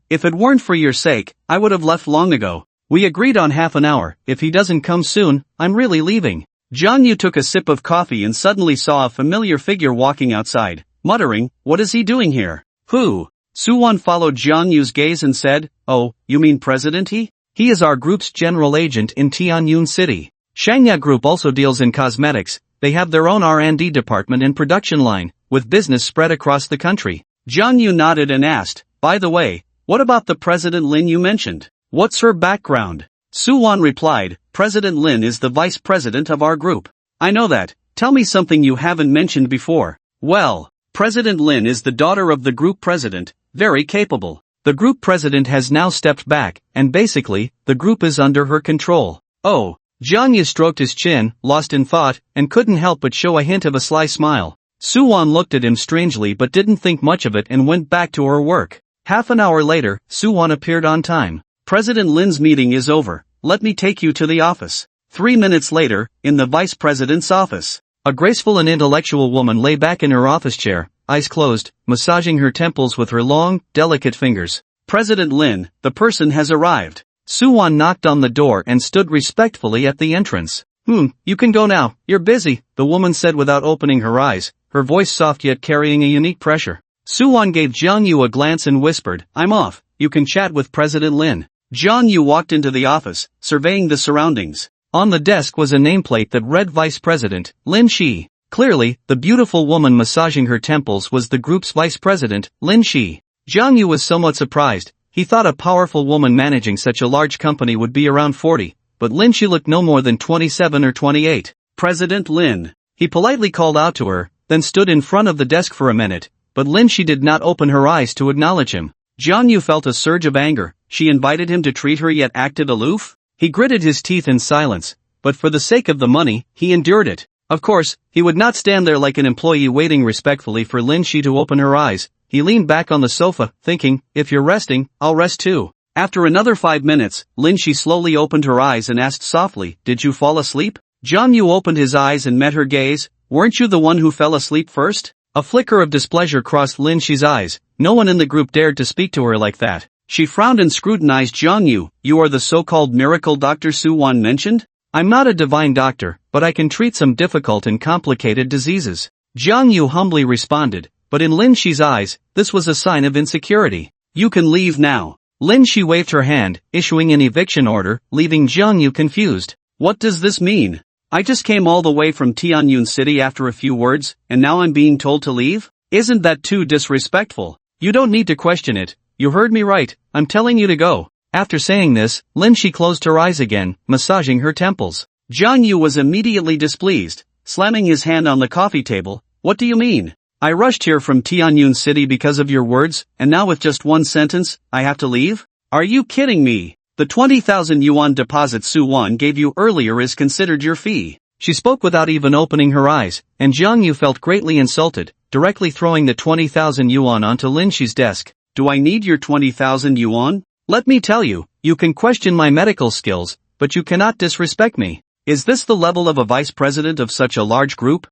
If it weren't for your sake, I would have left long ago. We agreed on half an hour, if he doesn't come soon, I'm really leaving." Jang Yu took a sip of coffee and suddenly saw a familiar figure walking outside, muttering, "What is he doing here?" "Who?" Suwon followed Jang Yu's gaze and said, "Oh, you mean President He? He is our group's general agent in Tianyun City. Shangya Group also deals in cosmetics. They have their own R&D department and production line, with business spread across the country." Jang Yu nodded and asked, "By the way, what about the President Lin you mentioned? What's her background?" Suwon replied, "President Lin is the vice president of our group." "I know that. Tell me something you haven't mentioned before." "Well, President Lin is the daughter of the group president, very capable. The group president has now stepped back, and basically, the group is under her control." "Oh." Jang Yu stroked his chin, lost in thought, and couldn't help but show a hint of a sly smile. Suwon looked at him strangely but didn't think much of it and went back to her work. Half an hour later, Suwon appeared on time. "President Lin's meeting is over, let me take you to the office." 3 minutes later, in the vice president's office. A graceful and intellectual woman lay back in her office chair, eyes closed, massaging her temples with her long, delicate fingers. President Lin, the person has arrived. Wuan knocked on the door and stood respectfully at the entrance. You can go now, you're busy, the woman said without opening her eyes, her voice soft yet carrying a unique pressure. Wuan gave Zhang Yu a glance and whispered, I'm off, you can chat with President Lin. Zhang Yu walked into the office, surveying the surroundings. On the desk was a nameplate that read Vice President, Lin Shi. Clearly, the beautiful woman massaging her temples was the group's vice president, Lin Shi. Zhang Yu was somewhat surprised. He thought a powerful woman managing such a large company would be around 40, but Lin Shi looked no more than 27 or 28. President Lin. He politely called out to her, then stood in front of the desk for a minute, but Lin Shi did not open her eyes to acknowledge him. Zhang Yu felt a surge of anger. She invited him to treat her yet acted aloof? He gritted his teeth in silence, but for the sake of the money, he endured it. Of course, he would not stand there like an employee waiting respectfully for Lin Shi to open her eyes. He leaned back on the sofa, thinking, if you're resting, I'll rest too. After another 5 minutes, Lin Shi slowly opened her eyes and asked softly, did you fall asleep? Zhang Yu opened his eyes and met her gaze. Weren't you the one who fell asleep first? A flicker of displeasure crossed Lin Shi's eyes. No one in the group dared to speak to her like that. She frowned and scrutinized Zhang Yu. You are the so-called miracle doctor Wuan mentioned? I'm not a divine doctor, but I can treat some difficult and complicated diseases. Zhang Yu humbly responded, but in Lin Shi's eyes, this was a sign of insecurity. You can leave now. Lin Shi waved her hand, issuing an eviction order, leaving Zhang Yu confused. What does this mean? I just came all the way from Tianyun City after a few words, and now I'm being told to leave? Isn't that too disrespectful? You don't need to question it. You heard me right, I'm telling you to go. After saying this, Lin Shi closed her eyes again, massaging her temples. Zhang Yu was immediately displeased, slamming his hand on the coffee table. What do you mean? I rushed here from Tianyun City because of your words, and now with just one sentence, I have to leave? Are you kidding me? The 20,000 yuan deposit Wuan gave you earlier is considered your fee. She spoke without even opening her eyes, and Zhang Yu felt greatly insulted, directly throwing the 20,000 yuan onto Lin Shi's desk. Do I need your 20,000 yuan? Let me tell you, you can question my medical skills, but you cannot disrespect me. Is this the level of a vice president of such a large group?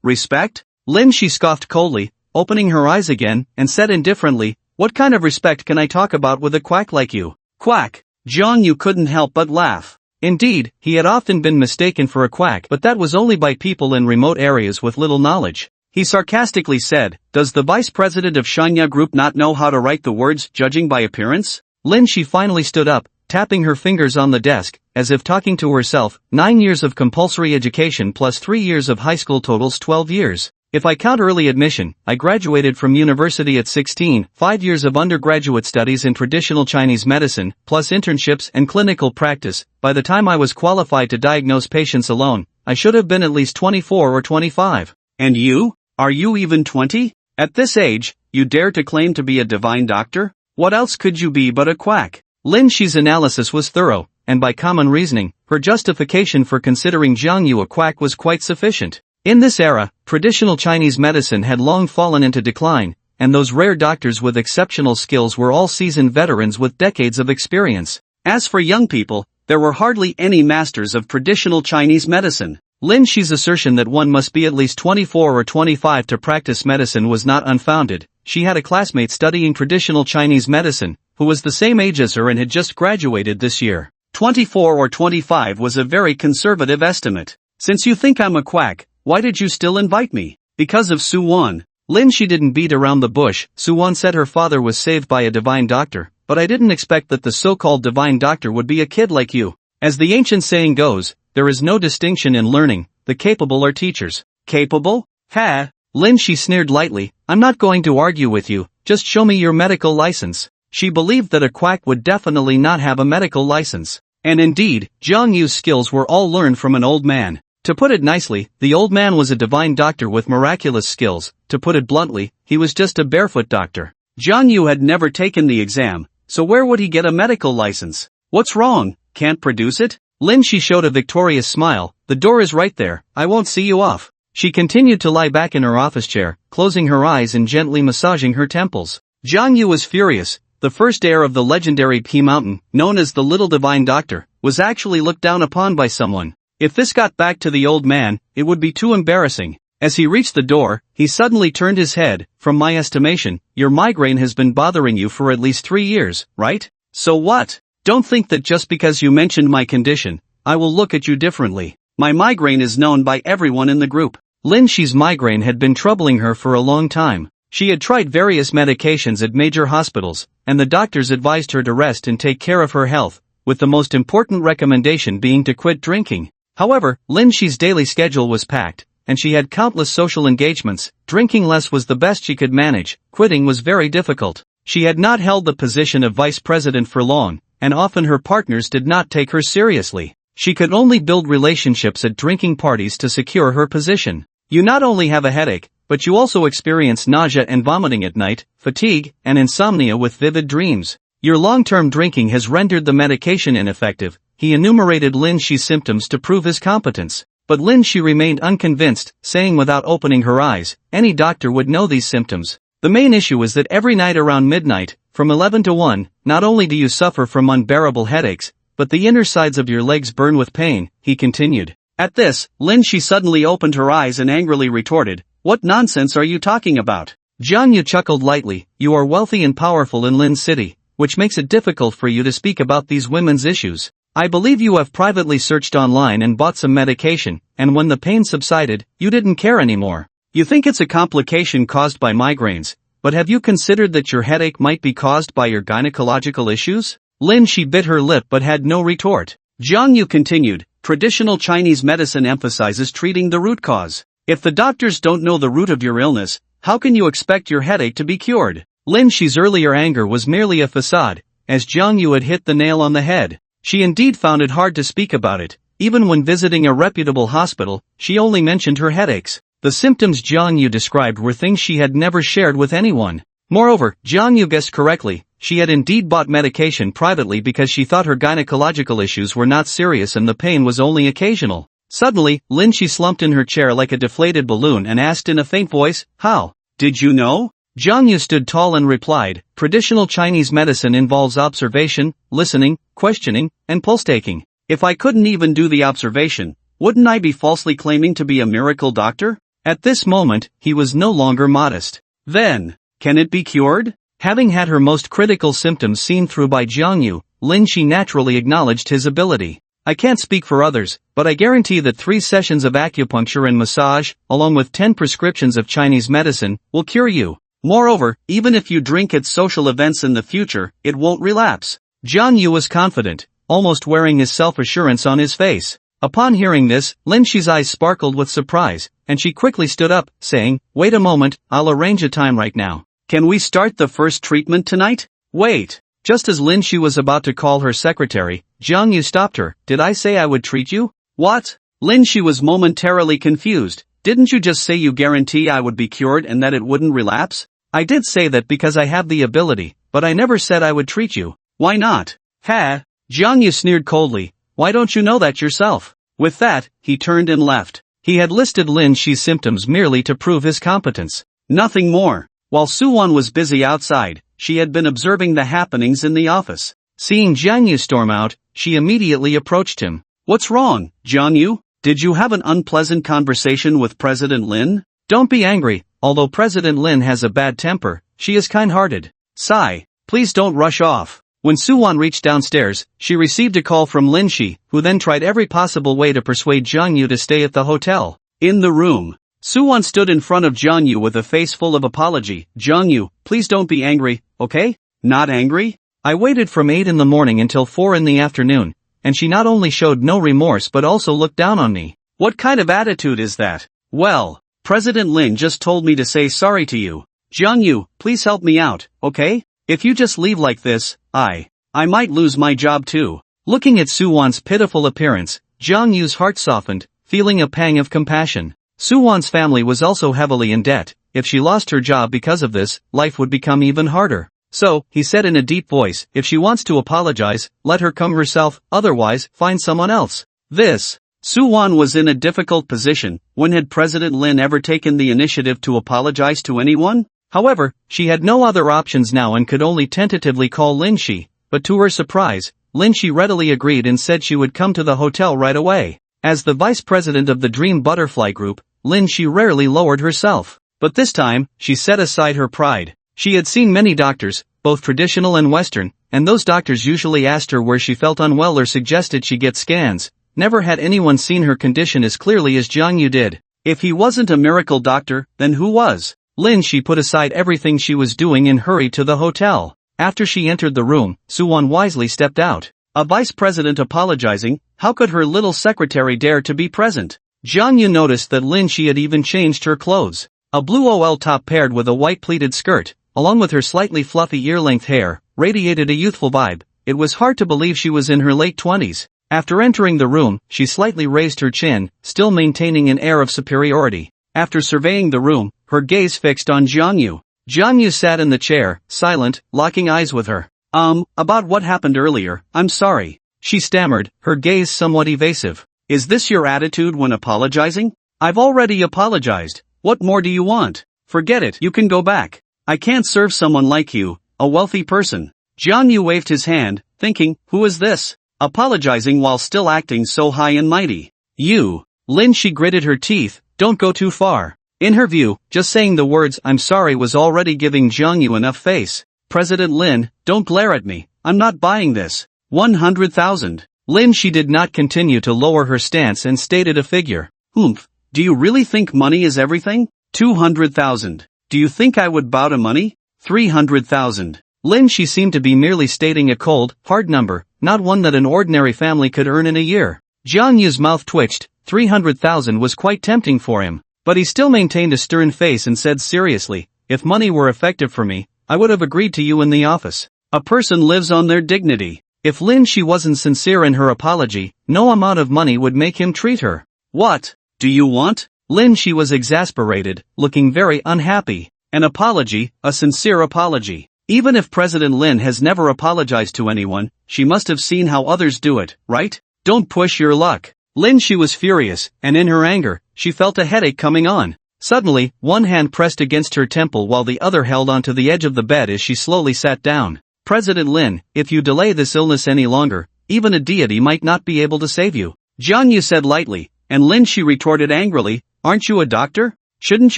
Respect? Lin Shi scoffed coldly, opening her eyes again, and said indifferently, what kind of respect can I talk about with a quack like you? Quack? Zhang Yu couldn't help but laugh. Indeed, he had often been mistaken for a quack, but that was only by people in remote areas with little knowledge. He sarcastically said, does the vice president of Shanya Group not know how to write the words judging by appearance? Lin Shi finally stood up, tapping her fingers on the desk, as if talking to herself. 9 years of compulsory education plus 3 years of high school totals 12 years. If I count early admission, I graduated from university at 16, 5 years of undergraduate studies in traditional Chinese medicine, plus internships and clinical practice. By the time I was qualified to diagnose patients alone, I should have been at least 24 or 25. And you? Are you even 20? At this age, you dare to claim to be a divine doctor? What else could you be but a quack? Lin Shi's analysis was thorough, and by common reasoning, her justification for considering Zhang Yu a quack was quite sufficient. In this era, traditional Chinese medicine had long fallen into decline, and those rare doctors with exceptional skills were all seasoned veterans with decades of experience. As for young people, there were hardly any masters of traditional Chinese medicine. Lin Shi's assertion that one must be at least 24 or 25 to practice medicine was not unfounded. She had a classmate studying traditional Chinese medicine, who was the same age as her and had just graduated this year. 24 or 25 was a very conservative estimate. Since you think I'm a quack, why did you still invite me? Because of Wuan. Lin Shi didn't beat around the bush. Wuan said her father was saved by a divine doctor, but I didn't expect that the so-called divine doctor would be a kid like you. As the ancient saying goes, there is no distinction in learning, the capable are teachers. Capable? Ha! Lin Shi sneered lightly, I'm not going to argue with you, just show me your medical license. She believed that a quack would definitely not have a medical license. And indeed, Zhang Yu's skills were all learned from an old man. To put it nicely, the old man was a divine doctor with miraculous skills. To put it bluntly, he was just a barefoot doctor. Zhang Yu had never taken the exam, so where would he get a medical license? What's wrong? Can't produce it? Lin Shi showed a victorious smile. The door is right there, I won't see you off. She continued to lie back in her office chair, closing her eyes and gently massaging her temples. Zhang Yu was furious. The first heir of the legendary P Mountain, known as the Little Divine Doctor, was actually looked down upon by someone. If this got back to the old man, it would be too embarrassing. As he reached the door, he suddenly turned his head. From my estimation, your migraine has been bothering you for at least 3 years, right? So what? Don't think that just because you mentioned my condition, I will look at you differently. My migraine is known by everyone in the group. Lin Shi's migraine had been troubling her for a long time. She had tried various medications at major hospitals, and the doctors advised her to rest and take care of her health, with the most important recommendation being to quit drinking. However, Lin Shi's daily schedule was packed, and she had countless social engagements. Drinking less was the best she could manage. Quitting was very difficult. She had not held the position of vice president for long, and often her partners did not take her seriously. She could only build relationships at drinking parties to secure her position. You not only have a headache, but you also experience nausea and vomiting at night, fatigue, and insomnia with vivid dreams. Your long-term drinking has rendered the medication ineffective. He enumerated Lin Shi's symptoms to prove his competence. But Lin Shi remained unconvinced, saying without opening her eyes, any doctor would know these symptoms. The main issue is that every night around midnight, from 11 to 1, not only do you suffer from unbearable headaches, but the inner sides of your legs burn with pain, he continued. At this, Lin Shi suddenly opened her eyes and angrily retorted, what nonsense are you talking about? Jiang Yu chuckled lightly, you are wealthy and powerful in Lin City, which makes it difficult for you to speak about these women's issues. I believe you have privately searched online and bought some medication, and when the pain subsided, you didn't care anymore. You think it's a complication caused by migraines, but have you considered that your headache might be caused by your gynecological issues? Lin Shi bit her lip but had no retort. Jiang Yu continued, traditional Chinese medicine emphasizes treating the root cause. If the doctors don't know the root of your illness, how can you expect your headache to be cured? Lin Shi's earlier anger was merely a facade, as Jiang Yu had hit the nail on the head. She indeed found it hard to speak about it. Even when visiting a reputable hospital, she only mentioned her headaches. The symptoms Jiang Yu described were things she had never shared with anyone. Moreover, Jiang Yu guessed correctly. She had indeed bought medication privately because she thought her gynecological issues were not serious and the pain was only occasional. Suddenly, Lin Shi slumped in her chair like a deflated balloon and asked in a faint voice, how? Did you know? Jiang Yu stood tall and replied, traditional Chinese medicine involves observation, listening, questioning, and pulse-taking. If I couldn't even do the observation, wouldn't I be falsely claiming to be a miracle doctor? At this moment, he was no longer modest. Then, can it be cured? Having had her most critical symptoms seen through by Jiang Yu, Lin Shi naturally acknowledged his ability. I can't speak for others, but I guarantee that 3 sessions of acupuncture and massage, along with 10 prescriptions of Chinese medicine, will cure you. Moreover, even if you drink at social events in the future, it won't relapse. Jiang Yu was confident, almost wearing his self-assurance on his face. Upon hearing this, Lin Shi's eyes sparkled with surprise, and she quickly stood up, saying, wait a moment, I'll arrange a time right now. Can we start the first treatment tonight? Wait. Just as Lin Shi was about to call her secretary, Jiang Yu stopped her. Did I say I would treat you? What? Lin Shi was momentarily confused. Didn't you just say you guarantee I would be cured and that it wouldn't relapse? I did say that because I have the ability, but I never said I would treat you. Why not? Ha! Jiang Yu sneered coldly. Why don't you know that yourself? With that, he turned and left. He had listed Lin Shi's symptoms merely to prove his competence. Nothing more. While Suwan was busy outside, she had been observing the happenings in the office. Seeing Jiang Yu storm out, she immediately approached him. What's wrong, Jiang Yu? Did you have an unpleasant conversation with President Lin? Don't be angry, although President Lin has a bad temper, she is kind-hearted. Sigh, please don't rush off. When Suwan reached downstairs, she received a call from Lin Shi, who then tried every possible way to persuade Jiang Yu to stay at the hotel. In the room, Suwan stood in front of Jiang Yu with a face full of apology. Jiang Yu, please don't be angry, okay? Not angry? I waited from 8 in the morning until 4 in the afternoon, and she not only showed no remorse but also looked down on me. What kind of attitude is that? Well, President Lin just told me to say sorry to you. Jiang Yu, please help me out, okay? If you just leave like this, I might lose my job too. Looking at Suwan's pitiful appearance, Jiang Yu's heart softened, feeling a pang of compassion. Suwan's family was also heavily in debt. If she lost her job because of this, life would become even harder. So, he said in a deep voice, if she wants to apologize, let her come herself, otherwise, find someone else. Suwan was in a difficult position. When had President Lin ever taken the initiative to apologize to anyone? However, she had no other options now and could only tentatively call Lin Shi, but to her surprise, Lin Shi readily agreed and said she would come to the hotel right away. As the vice president of the Dream Butterfly Group, Lin she rarely lowered herself. But this time, she set aside her pride. She had seen many doctors, both traditional and Western, and those doctors usually asked her where she felt unwell or suggested she get scans. Never had anyone seen her condition as clearly as Jang Yu did. If he wasn't a miracle doctor, then who was? Lin she put aside everything she was doing and hurried to the hotel. After she entered the room, Suwon wisely stepped out. A vice president apologizing, how could her little secretary dare to be present? Jang Yu noticed that Lin she had even changed her clothes. A blue OL top paired with a white pleated skirt, along with her slightly fluffy ear-length hair, radiated a youthful vibe. It was hard to believe she was in her late 20s. After entering the room, she slightly raised her chin, still maintaining an air of superiority. After surveying the room, her gaze fixed on Jang Yu. Jang Yu sat in the chair, silent, locking eyes with her. About what happened earlier, I'm sorry. She stammered, her gaze somewhat evasive. Is this your attitude when apologizing? I've already apologized. What more do you want? Forget it, you can go back. I can't serve someone like you, a wealthy person. Jang Yu waved his hand, thinking, who is this? Apologizing while still acting so high and mighty. You. Lin she gritted her teeth, don't go too far. In her view, just saying the words I'm sorry was already giving Jang Yu enough face. President Lin, don't glare at me, I'm not buying this. 100,000. Lin she did not continue to lower her stance and stated a figure. Do you really think money is everything? 200,000. Do you think I would bow to money? 300,000. Lin she seemed to be merely stating a cold, hard number, not one that an ordinary family could earn in a year. Jang Yu's mouth twitched, 300,000 was quite tempting for him. But he still maintained a stern face and said seriously, if money were effective for me, I would have agreed to you in the office. A person lives on their dignity. If Lin she wasn't sincere in her apology, no amount of money would make him treat her. What do you want? Lin she was exasperated, looking very unhappy. An apology, a sincere apology. Even if President Lin has never apologized to anyone, she must have seen how others do it, right? Don't push your luck. Lin she was furious, and in her anger, she felt a headache coming on. Suddenly, one hand pressed against her temple while the other held onto the edge of the bed as she slowly sat down. President Lin, if you delay this illness any longer, even a deity might not be able to save you. Jang Yu said lightly, and Lin she retorted angrily, aren't you a doctor? Shouldn't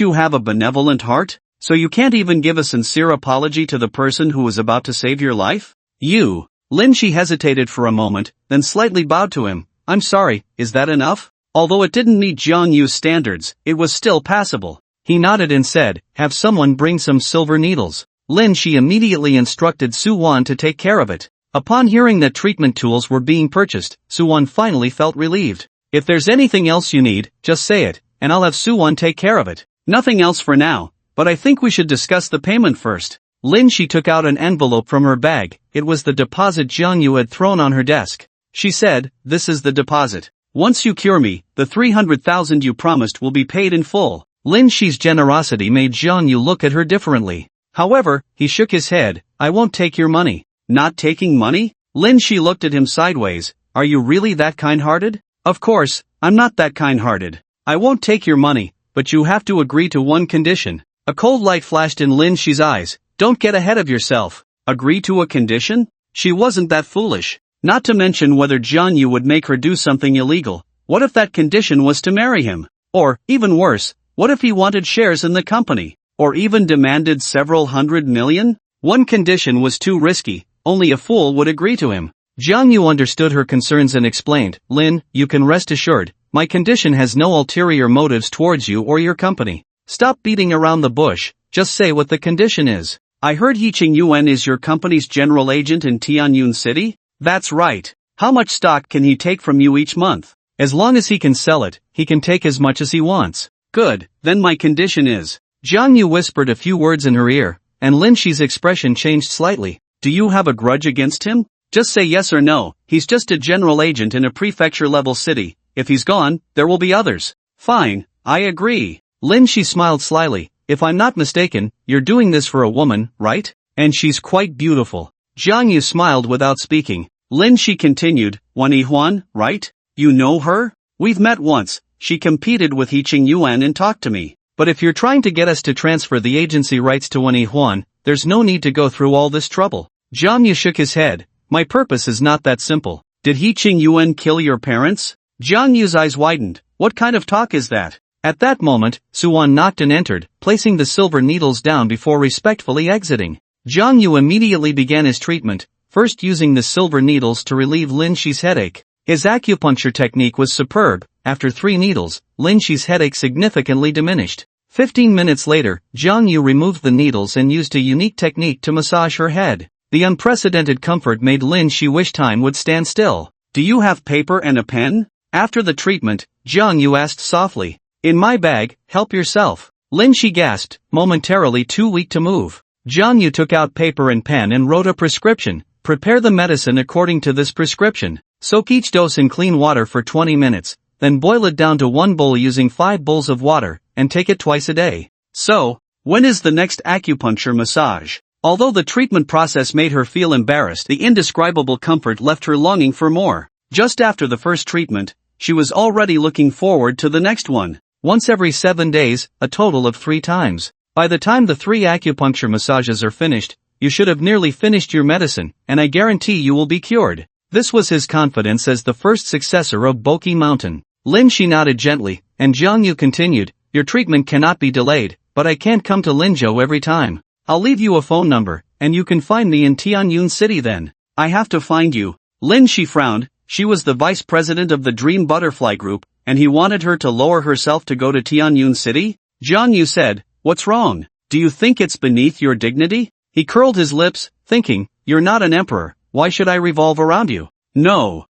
you have a benevolent heart? So you can't even give a sincere apology to the person who was about to save your life? You. Lin she hesitated for a moment, then slightly bowed to him. I'm sorry, is that enough? Although it didn't meet Jang Yu's standards, it was still passable. He nodded and said, have someone bring some silver needles. Lin she immediately instructed Suwon to take care of it. Upon hearing that treatment tools were being purchased, Suwon finally felt relieved. If there's anything else you need, just say it, and I'll have Suwon take care of it. Nothing else for now, but I think we should discuss the payment first. Lin she took out an envelope from her bag. It was the deposit Jang Yu had thrown on her desk. She said, this is the deposit. Once you cure me, the 300,000 you promised will be paid in full. Lin she's generosity made Jang Yu look at her differently. However, he shook his head, I won't take your money. Not taking money? Lin she looked at him sideways, are you really that kind-hearted? Of course, I'm not that kind-hearted. I won't take your money, but you have to agree to one condition. A cold light flashed in Lin she's eyes, don't get ahead of yourself. Agree to a condition? She wasn't that foolish. Not to mention whether Jang Yu would make her do something illegal. What if that condition was to marry him? Or, even worse, what if he wanted shares in the company? Or even demanded several hundred million? One condition was too risky, only a fool would agree to him. Jang Yu understood her concerns and explained, Lin, you can rest assured, my condition has no ulterior motives towards you or your company. Stop beating around the bush, just say what the condition is. I heard He-Ching Yuan is your company's general agent in Tianyun City? That's right. How much stock can he take from you each month? As long as he can sell it, he can take as much as he wants. Good, then my condition is. Jang Yu whispered a few words in her ear, and Lin she's expression changed slightly. Do you have a grudge against him? Just say yes or no, he's just a general agent in a prefecture-level city. If he's gone, there will be others. Fine, I agree. Lin she smiled slyly, if I'm not mistaken, you're doing this for a woman, right? And she's quite beautiful. Jang Yu smiled without speaking. Lin she continued, Wan Yihuan, right? You know her? We've met once, she competed with He-Ching Yuan and talked to me. But if you're trying to get us to transfer the agency rights to Wan Yihuan, there's no need to go through all this trouble. Jang Yu shook his head, my purpose is not that simple. Did He-Ching Yuan kill your parents? Jiang Yu's eyes widened. What kind of talk is that? At that moment, Wuan knocked and entered, placing the silver needles down before respectfully exiting. Jiang Yu immediately began his treatment, first using the silver needles to relieve Lin Shi's headache. His acupuncture technique was superb. After 3 needles, Lin Shi's headache significantly diminished. 15 minutes later, Jiang Yu removed the needles and used a unique technique to massage her head. The unprecedented comfort made Lin Shi wish time would stand still. Do you have paper and a pen? After the treatment, Jiang Yu asked softly. In my bag, help yourself. Lin Shi gasped, momentarily too weak to move. Jiang Yu took out paper and pen and wrote a prescription. Prepare the medicine according to this prescription. Soak each dose in clean water for 20 minutes, then boil it down to 1 bowl using 5 bowls of water, and take it twice a day. So, when is the next acupuncture massage? Although the treatment process made her feel embarrassed, the indescribable comfort left her longing for more. Just after the first treatment, she was already looking forward to the next one. Once every 7 days, a total of 3 times. By the time the 3 acupuncture massages are finished, you should have nearly finished your medicine, and I guarantee you will be cured. This was his confidence as the first successor of Boki Mountain. Lin Shi nodded gently, and Jiang Yu continued, your treatment cannot be delayed, but I can't come to Linzhou every time. I'll leave you a phone number, and you can find me in Tianyun City then. I have to find you. Lin Shi frowned. She was the vice president of the Dream Butterfly Group, and he wanted her to lower herself to go to Tianyun City? Jiang Yu said, what's wrong? Do you think it's beneath your dignity? He curled his lips, thinking, you're not an emperor, why should I revolve around you? No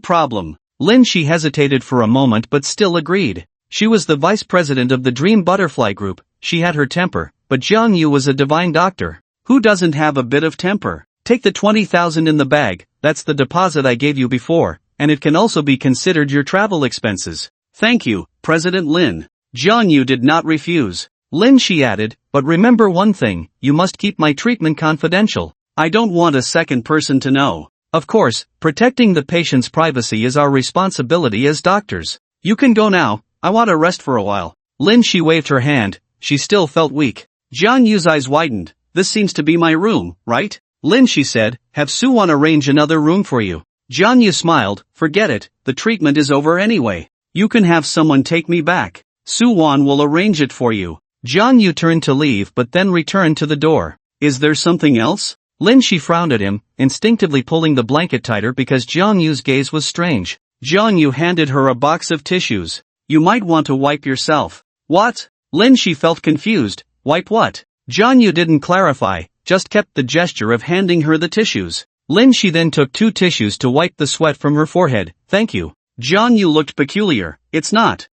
problem. Lin Shi hesitated for a moment but still agreed. She was the vice president of the Dream Butterfly Group, she had her temper, but Jiang Yu was a divine doctor. Who doesn't have a bit of temper? Take the 20,000 in the bag, that's the deposit I gave you before, and it can also be considered your travel expenses. Thank you, President Lin. Jiang Yu did not refuse. Lin Shi added, but remember one thing, you must keep my treatment confidential. I don't want a second person to know. Of course, protecting the patient's privacy is our responsibility as doctors. You can go now, I want to rest for a while. Lin Shi waved her hand, she still felt weak. Jiang Yu's eyes widened. This seems to be my room, right? Lin Shi said, have Wuan arrange another room for you. Jiang Yu smiled, forget it, the treatment is over anyway. You can have someone take me back. Wuan will arrange it for you. Jiang Yu turned to leave but then returned to the door. Is there something else? Lin Shi frowned at him, instinctively pulling the blanket tighter because Jiang Yu's gaze was strange. Jiang Yu handed her a box of tissues. You might want to wipe yourself. What? Lin Shi felt confused. Wipe what? Jiang Yu didn't clarify, just kept the gesture of handing her the tissues. Lin Shi then took 2 tissues to wipe the sweat from her forehead. Thank you. Jiang Yu looked peculiar. It's not.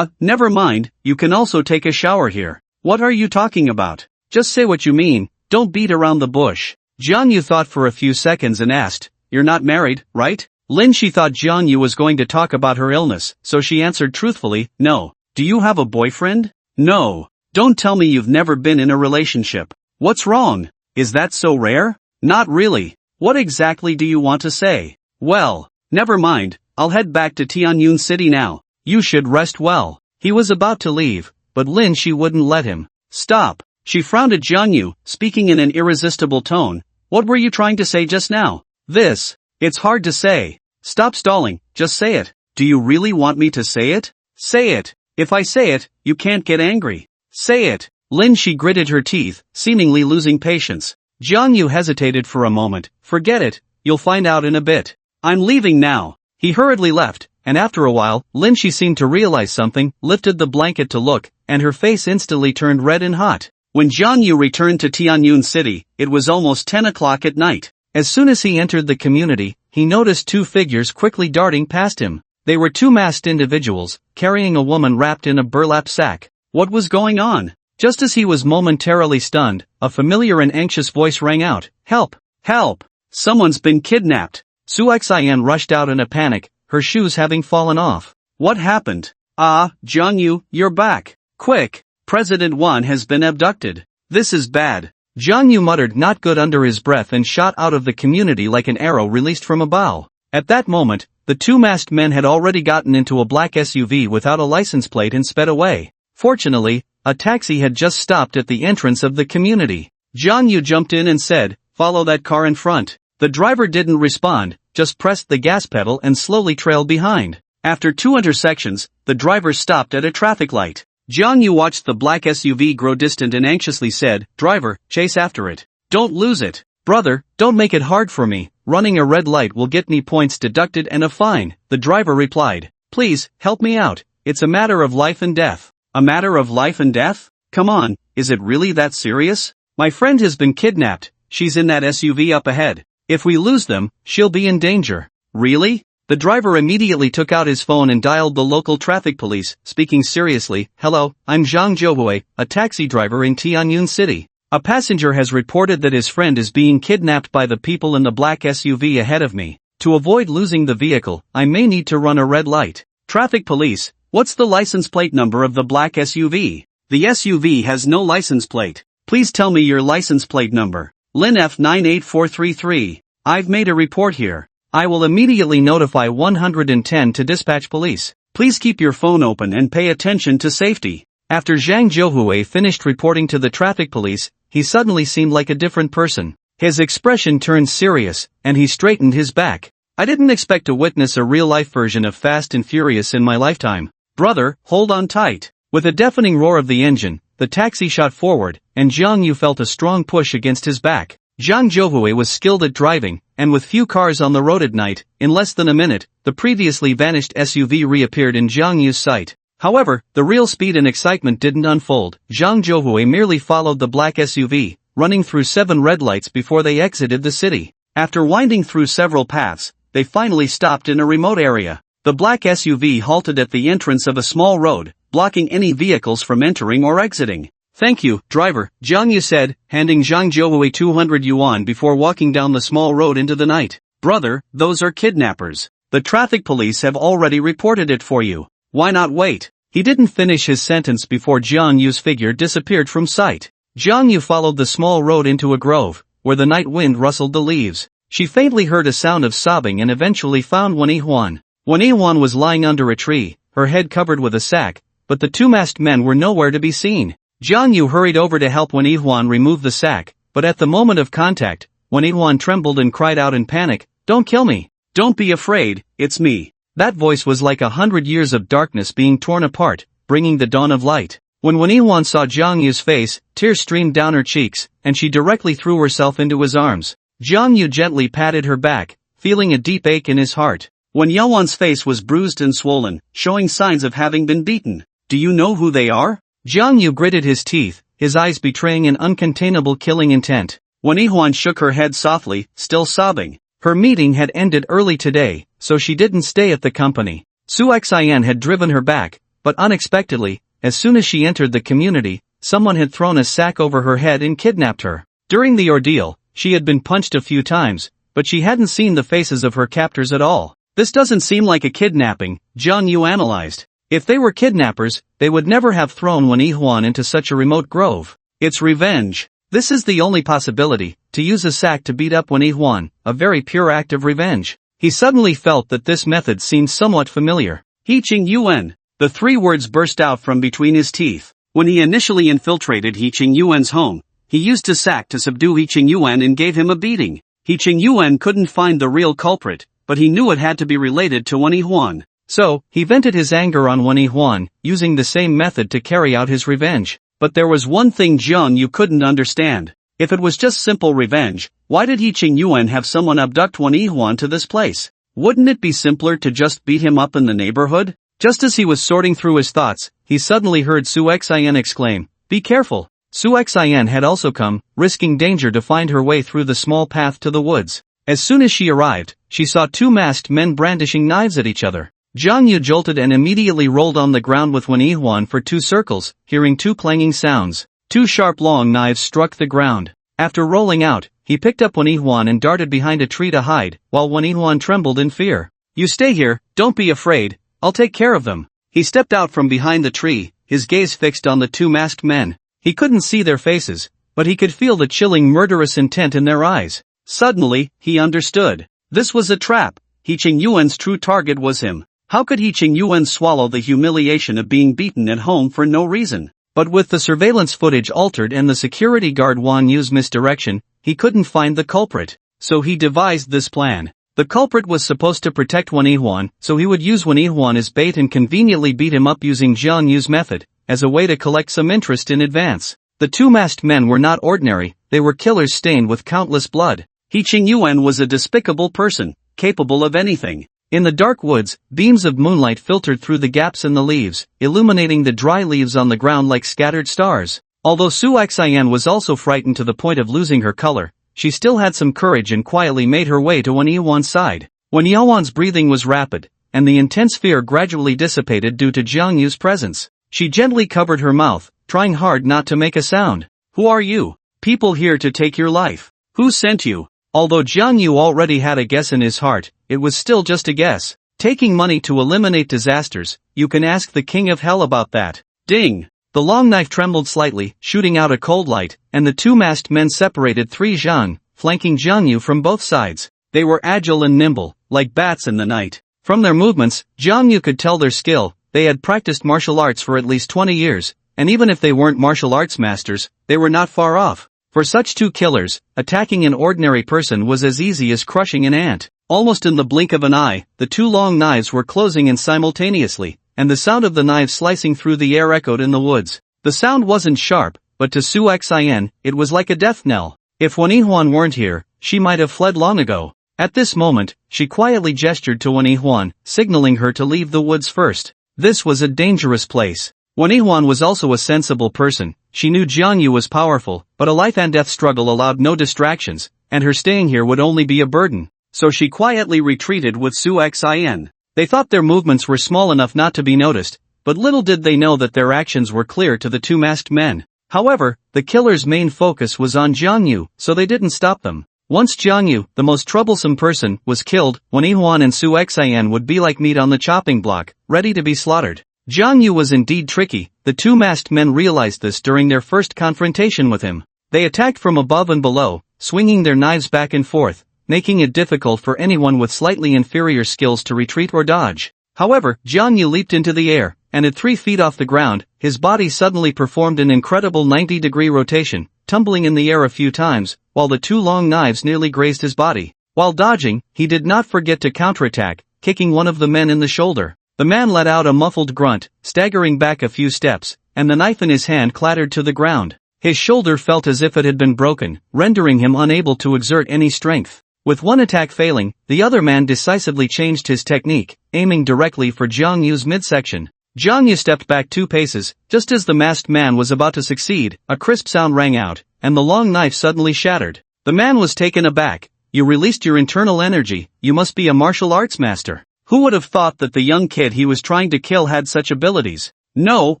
Never mind, you can also take a shower here. What are you talking about? Just say what you mean, don't beat around the bush. Jiang Yu thought for a few seconds and asked, you're not married, right? Lin Shi thought Jiang Yu was going to talk about her illness, so she answered truthfully, no. Do you have a boyfriend? No. Don't tell me you've never been in a relationship. What's wrong? Is that so rare? Not really. What exactly do you want to say? Well, never mind, I'll head back to Tianyun City now. You should rest well. He was about to leave, but Lin Shi wouldn't let him. Stop. She frowned at Jiang Yu, speaking in an irresistible tone. What were you trying to say just now? This. It's hard to say. Stop stalling, just say it. Do you really want me to say it? Say it. If I say it, you can't get angry. Say it. Lin Shi gritted her teeth, seemingly losing patience. Jiang Yu hesitated for a moment. Forget it, you'll find out in a bit. I'm leaving now. He hurriedly left, and after a while, Lin Shi seemed to realize something, lifted the blanket to look, and her face instantly turned red and hot. When Jiang Yu returned to Tianyun City, it was almost 10 o'clock at night. As soon as he entered the community, he noticed 2 figures quickly darting past him. They were 2 masked individuals, carrying a woman wrapped in a burlap sack. What was going on? Just as he was momentarily stunned, a familiar and anxious voice rang out, help! Help! Someone's been kidnapped! Su Xian rushed out in a panic, her shoes having fallen off. What happened? Jiang Yu, you're back. Quick! President Wuan has been abducted. This is bad. Jiang Yu muttered not good under his breath and shot out of the community like an arrow released from a bow. At that moment, the 2 masked men had already gotten into a black SUV without a license plate and sped away. Fortunately, a taxi had just stopped at the entrance of the community. Jiang Yu jumped in and said, follow that car in front. The driver didn't respond, just pressed the gas pedal and slowly trailed behind. After 2 intersections, the driver stopped at a traffic light. Jiang Yu watched the black SUV grow distant and anxiously said, "Driver, chase after it. Don't lose it." "Brother, don't make it hard for me. Running a red light will get me points deducted and a fine," the driver replied. "Please, help me out. It's a matter of life and death." "A matter of life and death? Come on, is it really that serious? My friend has been kidnapped. She's in that SUV up ahead. If we lose them, she'll be in danger." "Really?" The driver immediately took out his phone and dialed the local traffic police, speaking seriously. "Hello, I'm Zhang Zhouhui, a taxi driver in Tianyun City. A passenger has reported that his friend is being kidnapped by the people in the black SUV ahead of me. To avoid losing the vehicle, I may need to run a red light." "Traffic police, what's the license plate number of the black SUV?" "The SUV has no license plate. Please tell me your license plate number." "Lin F98433. I've made a report here. I will immediately notify 110 to dispatch police. Please keep your phone open and pay attention to safety." After Zhang Zhouhui finished reporting to the traffic police, he suddenly seemed like a different person. His expression turned serious, and he straightened his back. "I didn't expect to witness a real-life version of Fast and Furious in my lifetime. Brother, hold on tight." With a deafening roar of the engine, the taxi shot forward, and Jiang Yu felt a strong push against his back. Zhang Zhouhui was skilled at driving, and with few cars on the road at night, in less than a minute, the previously vanished SUV reappeared in Jiang Yu's sight. However, the real speed and excitement didn't unfold. Zhang Zhouhui merely followed the black SUV, running through 7 red lights before they exited the city. After winding through several paths, they finally stopped in a remote area. The black SUV halted at the entrance of a small road, blocking any vehicles from entering or exiting. "Thank you, driver," Jiang Yu said, handing Zhang Zhouhui 200 yuan before walking down the small road into the night. "Brother, those are kidnappers. The traffic police have already reported it for you. Why not wait?" He didn't finish his sentence before Jiang Yu's figure disappeared from sight. Jiang Yu followed the small road into a grove, where the night wind rustled the leaves. She faintly heard a sound of sobbing and eventually found Wan Yihuan. Wan Yihuan was lying under a tree, her head covered with a sack, but the 2 masked men were nowhere to be seen. Jiang Yu hurried over to help Wan Yihuan remove the sack, but at the moment of contact, Wan Yihuan trembled and cried out in panic, "Don't kill me. Don't be afraid, it's me." That voice was like 100 years of darkness being torn apart, bringing the dawn of light. When Wan Yihuan saw Jiang Yu's face, tears streamed down her cheeks, and she directly threw herself into his arms. Jiang Yu gently patted her back, feeling a deep ache in his heart. Wan Yihuan's face was bruised and swollen, showing signs of having been beaten. "Do you know who they are?" Jiang Yu gritted his teeth, his eyes betraying an uncontainable killing intent. Wan Yihuan shook her head softly, still sobbing. Her meeting had ended early today, so she didn't stay at the company. Su Xian had driven her back, but unexpectedly, as soon as she entered the community, someone had thrown a sack over her head and kidnapped her. During the ordeal, she had been punched a few times, but she hadn't seen the faces of her captors at all. "This doesn't seem like a kidnapping," Jiang Yu analyzed. "If they were kidnappers, they would never have thrown Wan Yihuan into such a remote grove. It's revenge. This is the only possibility, to use a sack to beat up Wan Yihuan, a very pure act of revenge." He suddenly felt that this method seemed somewhat familiar. "He-Ching Yuan." The 3 words burst out from between his teeth. When he initially infiltrated He-Ching Yuan's home, he used his sack to subdue He-Ching Yuan and gave him a beating. He-Ching Yuan couldn't find the real culprit, but he knew it had to be related to Wan Yihuan. So, he vented his anger on Wan Yihuan, using the same method to carry out his revenge. But there was one thing Jiang Yu couldn't understand. If it was just simple revenge, why did He-Ching Yuan have someone abduct Wan Yihuan to this place? Wouldn't it be simpler to just beat him up in the neighborhood? Just as he was sorting through his thoughts, he suddenly heard Su Xian exclaim, "Be careful." Su Xian had also come, risking danger to find her way through the small path to the woods. As soon as she arrived, she saw 2 masked men brandishing knives at each other. Jiang Yu jolted and immediately rolled on the ground with Wan Yihuan for 2 circles, hearing 2 clanging sounds. 2 sharp long knives struck the ground. After rolling out, he picked up Wan Yihuan and darted behind a tree to hide, while Wan Yihuan trembled in fear. "You stay here, don't be afraid, I'll take care of them." He stepped out from behind the tree, his gaze fixed on the 2 masked men. He couldn't see their faces, but he could feel the chilling murderous intent in their eyes. Suddenly, he understood. This was a trap. He-Ching Yuan's true target was him. How could He-Ching Yuan swallow the humiliation of being beaten at home for no reason? But with the surveillance footage altered and the security guard Wan Yu's misdirection, he couldn't find the culprit. So he devised this plan. The culprit was supposed to protect wuan, so he would use wuan as bait and conveniently beat him up using Jiang Yu's method, as a way to collect some interest in advance. The two masked men were not ordinary, they were killers stained with countless blood. He Qingyuan was a despicable person, capable of anything. In the dark woods, beams of moonlight filtered through the gaps in the leaves, illuminating the dry leaves on the ground like scattered stars. Although Su Xian was also frightened to the point of losing her color, she still had some courage and quietly made her way to Yuan's side. Yuan's breathing was rapid, and the intense fear gradually dissipated due to Jiang Yu's presence. She gently covered her mouth, trying hard not to make a sound. Who are you? People here to take your life. Who sent you? Although Jiang Yu already had a guess in his heart, it was still just a guess. Taking money to eliminate disasters, you can ask the King of Hell about that. Ding! The long knife trembled slightly, shooting out a cold light, and the two masked men separated three Zhang, flanking Jiang Yu from both sides. They were agile and nimble, like bats in the night. From their movements, Jiang Yu could tell their skill. They had practiced martial arts for at least 20 years, and even if they weren't martial arts masters, they were not far off. For such two killers, attacking an ordinary person was as easy as crushing an ant. Almost in the blink of an eye, the two long knives were closing in simultaneously, and the sound of the knives slicing through the air echoed in the woods. The sound wasn't sharp, but to Su Xian, it was like a death knell. If Yuan weren't here, she might have fled long ago. At this moment, she quietly gestured to Yuan, signaling her to leave the woods first. This was a dangerous place. Yuan was also a sensible person. She knew Jiang Yu was powerful, but a life-and-death struggle allowed no distractions, and her staying here would only be a burden. So she quietly retreated with Su Xian. They thought their movements were small enough not to be noticed, but little did they know that their actions were clear to the two masked men. However, the killer's main focus was on Jiang Yu, so they didn't stop them. Once Jiang Yu, the most troublesome person, was killed, Yuan and Su Xian would be like meat on the chopping block, ready to be slaughtered. Jiang Yu was indeed tricky. The two masked men realized this during their first confrontation with him. They attacked from above and below, swinging their knives back and forth, making it difficult for anyone with slightly inferior skills to retreat or dodge. However, Jiang Yu leaped into the air, and at 3 feet off the ground, his body suddenly performed an incredible 90-degree rotation, tumbling in the air a few times, while the two long knives nearly grazed his body. While dodging, he did not forget to counterattack, kicking one of the men in the shoulder. The man let out a muffled grunt, staggering back a few steps, and the knife in his hand clattered to the ground. His shoulder felt as if it had been broken, rendering him unable to exert any strength. With one attack failing, the other man decisively changed his technique, aiming directly for Jiang Yu's midsection. Jiang Yu stepped back 2 paces. Just as the masked man was about to succeed, a crisp sound rang out, and the long knife suddenly shattered. The man was taken aback. You released your internal energy. You must be a martial arts master. Who would have thought that the young kid he was trying to kill had such abilities? No,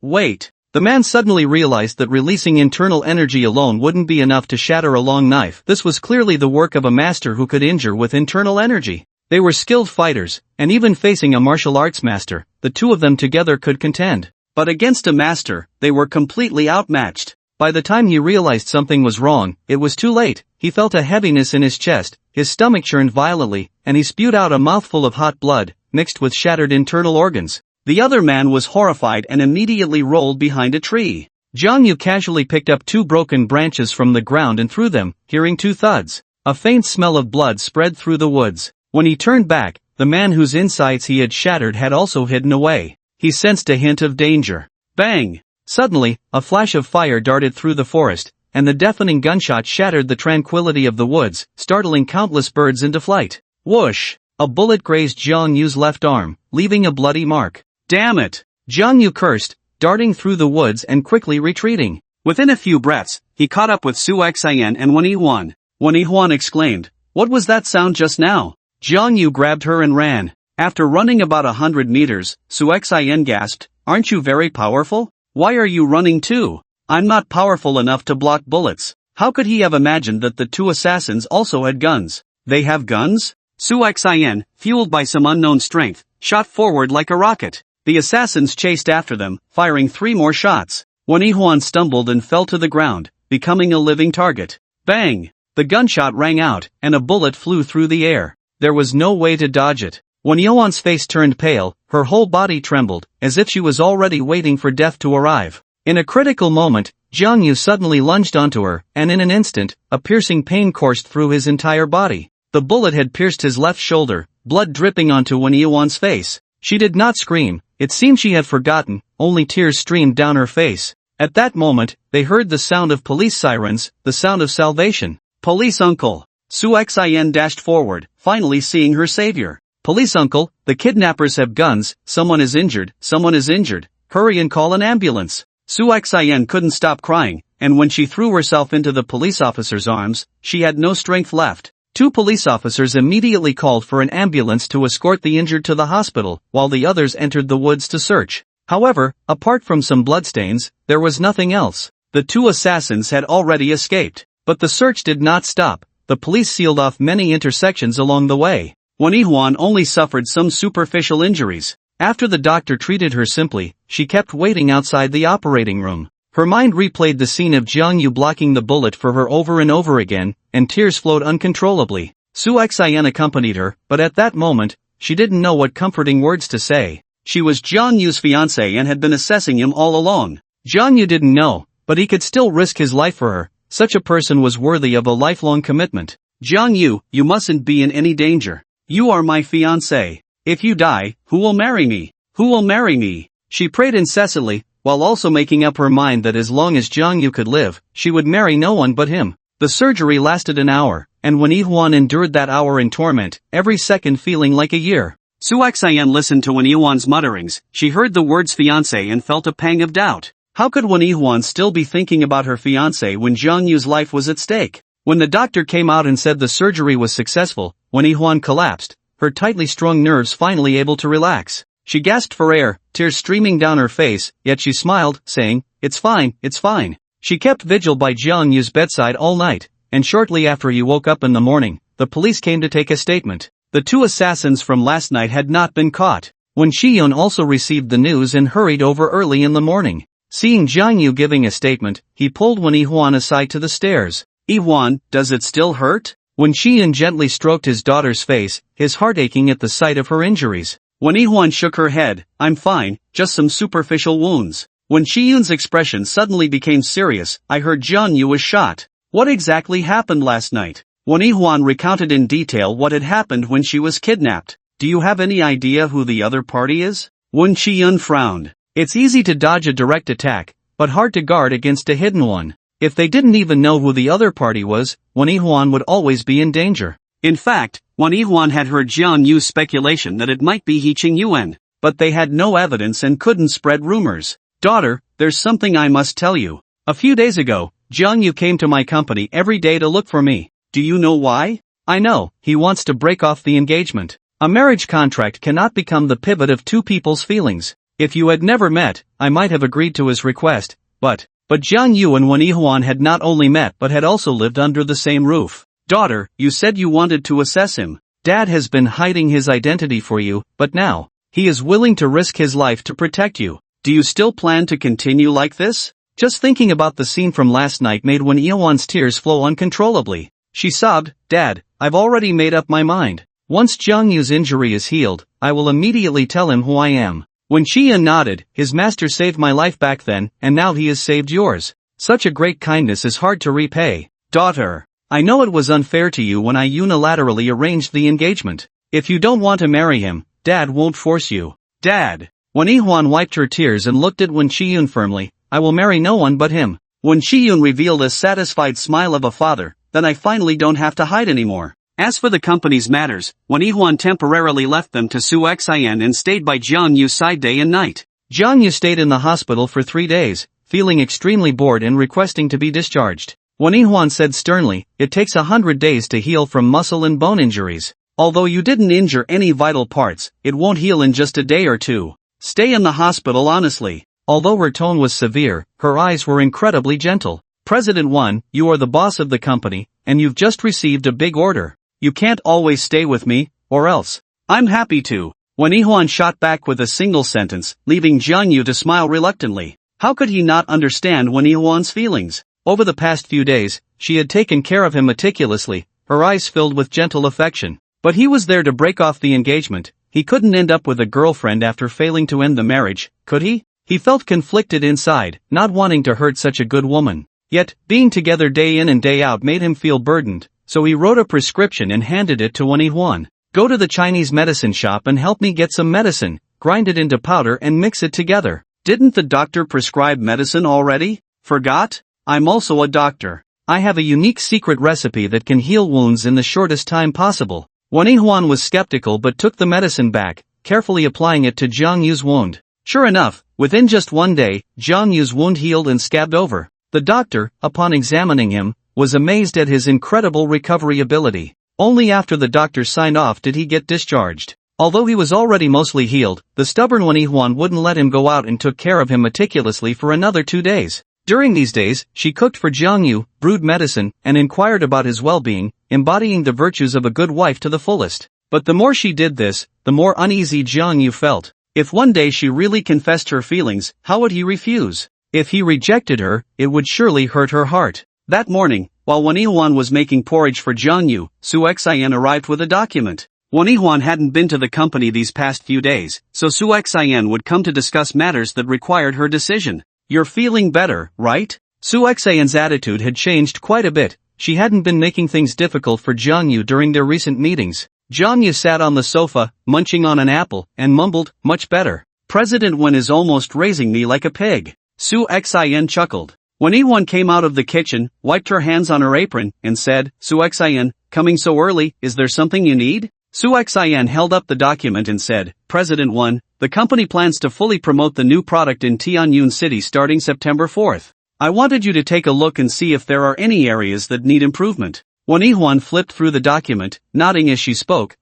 wait. The man suddenly realized that releasing internal energy alone wouldn't be enough to shatter a long knife. This was clearly the work of a master who could injure with internal energy. They were skilled fighters, and even facing a martial arts master, the two of them together could contend. But against a master, they were completely outmatched. By the time he realized something was wrong, it was too late. He felt a heaviness in his chest, his stomach churned violently, and he spewed out a mouthful of hot blood, mixed with shattered internal organs. The other man was horrified and immediately rolled behind a tree. Jiang Yu casually picked up 2 broken branches from the ground and threw them, hearing 2 thuds. A faint smell of blood spread through the woods. When he turned back, the man whose insides he had shattered had also hidden away. He sensed a hint of danger. Bang! Suddenly, a flash of fire darted through the forest, and the deafening gunshot shattered the tranquility of the woods, startling countless birds into flight. Whoosh! A bullet grazed Jiang Yu's left arm, leaving a bloody mark. Damn it! Jiang Yu cursed, darting through the woods and quickly retreating. Within a few breaths, he caught up with Su Xian and Yuan. Yuan exclaimed, "What was that sound just now?" Jiang Yu grabbed her and ran. After running about 100 meters, Su Xian gasped, "Aren't you very powerful? Why are you running too?" "I'm not powerful enough to block bullets." How could he have imagined that the 2 assassins also had guns? They have guns? Su Xian, fueled by some unknown strength, shot forward like a rocket. The assassins chased after them, firing 3 more shots. Yuan stumbled and fell to the ground, becoming a living target. Bang! The gunshot rang out, and a bullet flew through the air. There was no way to dodge it. Yuan's face turned pale, her whole body trembled, as if she was already waiting for death to arrive. In a critical moment, Jiang Yu suddenly lunged onto her, and in an instant, a piercing pain coursed through his entire body. The bullet had pierced his left shoulder, blood dripping onto Wen Yuan's face. She did not scream, it seemed she had forgotten, only tears streamed down her face. At that moment, they heard the sound of police sirens, the sound of salvation. Police uncle! Su Xin dashed forward, finally seeing her savior. Police uncle, the kidnappers have guns, someone is injured, hurry and call an ambulance. Su Xin couldn't stop crying, and when she threw herself into the police officer's arms, she had no strength left. 2 police officers immediately called for an ambulance to escort the injured to the hospital, while the others entered the woods to search. However, apart from some bloodstains, there was nothing else. The 2 assassins had already escaped. But the search did not stop. The police sealed off many intersections along the way. Wen Yuan only suffered some superficial injuries. After the doctor treated her simply, she kept waiting outside the operating room. Her mind replayed the scene of Jiang Yu blocking the bullet for her over and over again, and tears flowed uncontrollably. Su Xian accompanied her, but at that moment, she didn't know what comforting words to say. She was Jiang Yu's fiancé and had been assessing him all along. Jiang Yu didn't know, but he could still risk his life for her. Such a person was worthy of a lifelong commitment. Jiang Yu, you mustn't be in any danger. You are my fiancé. If you die, who will marry me? Who will marry me? She prayed incessantly, while also making up her mind that as long as Jiang Yu could live, she would marry no one but him. The surgery lasted an hour, and Wen Yuan endured that hour in torment, every second feeling like a year. Su Xian listened to Wen Yuan's mutterings. She heard the words fiancé and felt a pang of doubt. How could Wen Yuan still be thinking about her fiancé when Jiang Yu's life was at stake? When the doctor came out and said the surgery was successful, Wen Yuan collapsed, her tightly strung nerves finally able to relax. She gasped for air, tears streaming down her face, yet she smiled, saying, "It's fine, it's fine." She kept vigil by Jiang Yu's bedside all night, and shortly after he woke up in the morning, the police came to take a statement. The 2 assassins from last night had not been caught. Wen Shiyun also received the news and hurried over early in the morning. Seeing Jiang Yu giving a statement, he pulled Wen Yuan aside to the stairs. "Yuan, does it still hurt?" Wen Shiyun gently stroked his daughter's face, his heart aching at the sight of her injuries. Wen Yuan shook her head. "I'm fine, just some superficial wounds." When Shiyun's expression suddenly became serious, I heard Jiang Yu was shot. What exactly happened last night? Wen Yuan recounted in detail what had happened when she was kidnapped. "Do you have any idea who the other party is?" Wen Shiyun frowned. "It's easy to dodge a direct attack, but hard to guard against a hidden one. If they didn't even know who the other party was, Wen Yuan would always be in danger." In fact, Wen Yuan had heard Jiang Yu's speculation that it might be He Qingyuan, but they had no evidence and couldn't spread rumors. "Daughter, there's something I must tell you. A few days ago, Jiang Yu came to my company every day to look for me. Do you know why?" "I know, he wants to break off the engagement. A marriage contract cannot become the pivot of 2 people's feelings. If you had never met, I might have agreed to his request, but Jiang Yu and Wen Yuan had not only met but had also lived under the same roof." "Daughter, you said you wanted to assess him." "Dad has been hiding his identity for you, but now, he is willing to risk his life to protect you. Do you still plan to continue like this?" Just thinking about the scene from last night made Wen Yuan's tears flow uncontrollably. She sobbed, "Dad, I've already made up my mind. Once Jiang Yu's injury is healed, I will immediately tell him who I am." When Xia nodded, "His master saved my life back then, and now he has saved yours. Such a great kindness is hard to repay. Daughter, I know it was unfair to you when I unilaterally arranged the engagement. If you don't want to marry him, Dad won't force you." "Dad." Wen Yuan wiped her tears and looked at Wen Shiyun firmly. "I will marry no one but him." Wen Shiyun revealed a satisfied smile of a father. "Then I finally don't have to hide anymore." As for the company's matters, Wen Yuan temporarily left them to Su Xian and stayed by Jiang Yu's side day and night. Jiang Yu stayed in the hospital for 3 days, feeling extremely bored and requesting to be discharged. Wen Yuan said sternly, "It takes 100 days to heal from muscle and bone injuries. Although you didn't injure any vital parts, it won't heal in just a day or 2. Stay in the hospital honestly." Although her tone was severe, her eyes were incredibly gentle. "President Wen, you are the boss of the company, and you've just received a big order. You can't always stay with me, or else." "I'm happy to." Wen Yuan shot back with a single sentence, leaving Jiang Yu to smile reluctantly. How could he not understand Wen Yuan's feelings? Over the past few days, she had taken care of him meticulously, her eyes filled with gentle affection. But he was there to break off the engagement. He couldn't end up with a girlfriend after failing to end the marriage, could he? He felt conflicted inside, not wanting to hurt such a good woman. Yet, being together day in and day out made him feel burdened, so he wrote a prescription and handed it to Huan. Go to the Chinese medicine shop and help me get some medicine, grind it into powder and mix it together. Didn't the doctor prescribe medicine already? Forgot? I'm also a doctor. I have a unique secret recipe that can heal wounds in the shortest time possible. Huan was skeptical but took the medicine back, carefully applying it to Zhang Yu's wound. Sure enough, within just one day, Zhang Yu's wound healed and scabbed over. The doctor, upon examining him, was amazed at his incredible recovery ability. Only after the doctor signed off did he get discharged. Although he was already mostly healed, the stubborn Huan wouldn't let him go out and took care of him meticulously for another 2 days. During these days, she cooked for Zhang Yu, brewed medicine, and inquired about his well-being, embodying the virtues of a good wife to the fullest. But the more she did this, the more uneasy Zhang Yu felt. If one day she really confessed her feelings, how would he refuse? If he rejected her, it would surely hurt her heart. That morning, while Huan was making porridge for Zhang Yu, Su Xian arrived with a document. Huan hadn't been to the company these past few days, so Su Xian would come to discuss matters that required her decision. You're feeling better, right? Su Xian's attitude had changed quite a bit. She hadn't been making things difficult for Zhang Yu during their recent meetings. Zhang Yu sat on the sofa, munching on an apple, and mumbled, much better. President Wen is almost raising me like a pig. Su Xian chuckled. Huan came out of the kitchen, wiped her hands on her apron, and said, Su Xian, coming so early, is there something you need? Su Xian held up the document and said, President Wen, the company plans to fully promote the new product in Tianyun City starting September 4th. I wanted you to take a look and see if there are any areas that need improvement. Huan flipped through the document, nodding as she spoke,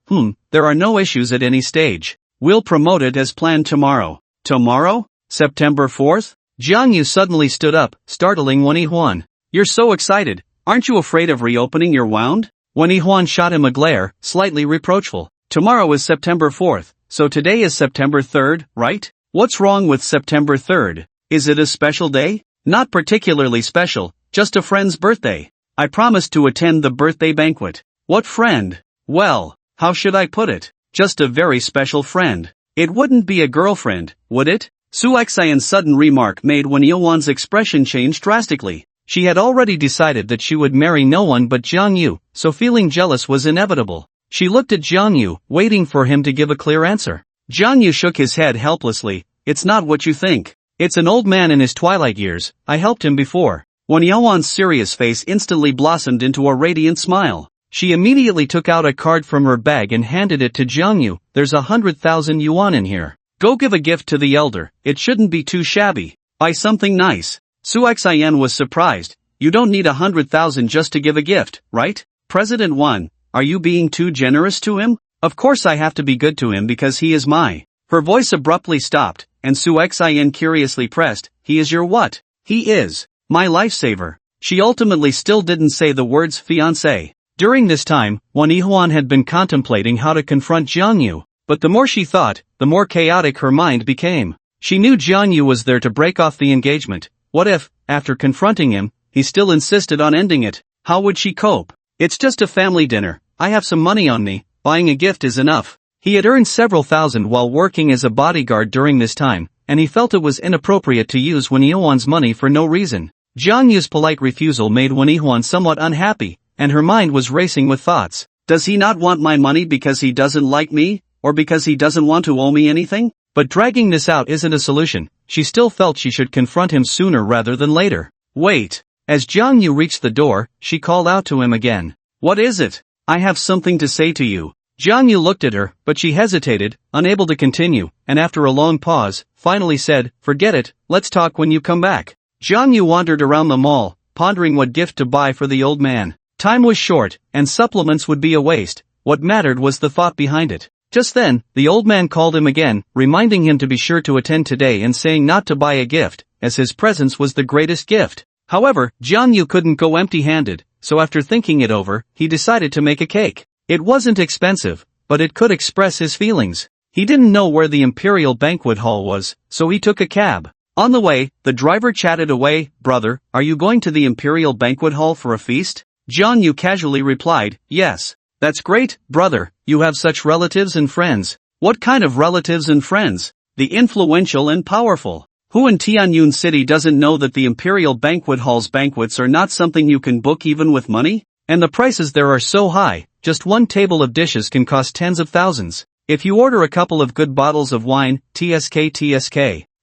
there are no issues at any stage. We'll promote it as planned tomorrow. Tomorrow? September 4th? Zhang Yu suddenly stood up, startling Huan. You're so excited, aren't you afraid of reopening your wound? Huan shot him a glare, slightly reproachful. Tomorrow is September 4th, so today is September 3rd, right? What's wrong with September 3rd? Is it a special day? Not particularly special, just a friend's birthday. I promised to attend the birthday banquet. What friend? Well, how should I put it? Just a very special friend. It wouldn't be a girlfriend, would it? Su Xian's sudden remark made Huan's expression change drastically. She had already decided that she would marry no one but Zhang Yu, so feeling jealous was inevitable. She looked at Zhang Yu, waiting for him to give a clear answer. Zhang Yu shook his head helplessly. It's not what you think. It's an old man in his twilight years. I helped him before. Huan's serious face instantly blossomed into a radiant smile. She immediately took out a card from her bag and handed it to Zhang Yu. There's 100,000 yuan in here. Go give a gift to the elder. It shouldn't be too shabby. Buy something nice. Su Xian was surprised. You don't need 100,000 just to give a gift, right? President Wen, are you being too generous to him? Of course I have to be good to him because he is my. Her voice abruptly stopped, and Su Xian curiously pressed, he is your what? He is my lifesaver. She ultimately still didn't say the words fiancé. During this time, Huan had been contemplating how to confront Zhang Yu, but the more she thought, the more chaotic her mind became. She knew Zhang Yu was there to break off the engagement. What if, after confronting him, he still insisted on ending it? How would she cope? It's just a family dinner. I have some money on me. Buying a gift is enough. He had earned several thousand while working as a bodyguard during this time, and he felt it was inappropriate to use Huan's money for no reason. Zhang Yu's polite refusal made Huan somewhat unhappy, and her mind was racing with thoughts. Does he not want my money because he doesn't like me, or because he doesn't want to owe me anything? But dragging this out isn't a solution. She still felt she should confront him sooner rather than later. Wait. As Zhang Yu reached the door, she called out to him again. What is it? I have something to say to you. Zhang Yu looked at her, but she hesitated, unable to continue, and after a long pause, finally said, forget it, let's talk when you come back. Zhang Yu wandered around the mall, pondering what gift to buy for the old man. Time was short, and supplements would be a waste. What mattered was the thought behind it. Just then, the old man called him again, reminding him to be sure to attend today and saying not to buy a gift, as his presence was the greatest gift. However, Zhang Yu couldn't go empty-handed, so after thinking it over, he decided to make a cake. It wasn't expensive, but it could express his feelings. He didn't know where the Imperial Banquet Hall was, so he took a cab. On the way, the driver chatted away, brother, are you going to the Imperial Banquet Hall for a feast? Zhang Yu casually replied, yes. That's great, brother, you have such relatives and friends. What kind of relatives and friends? The influential and powerful. Who in Tianyun City doesn't know that the Imperial Banquet Hall's banquets are not something you can book even with money? And the prices there are so high, just one table of dishes can cost tens of thousands. If you order a couple of good bottles of wine, TSK,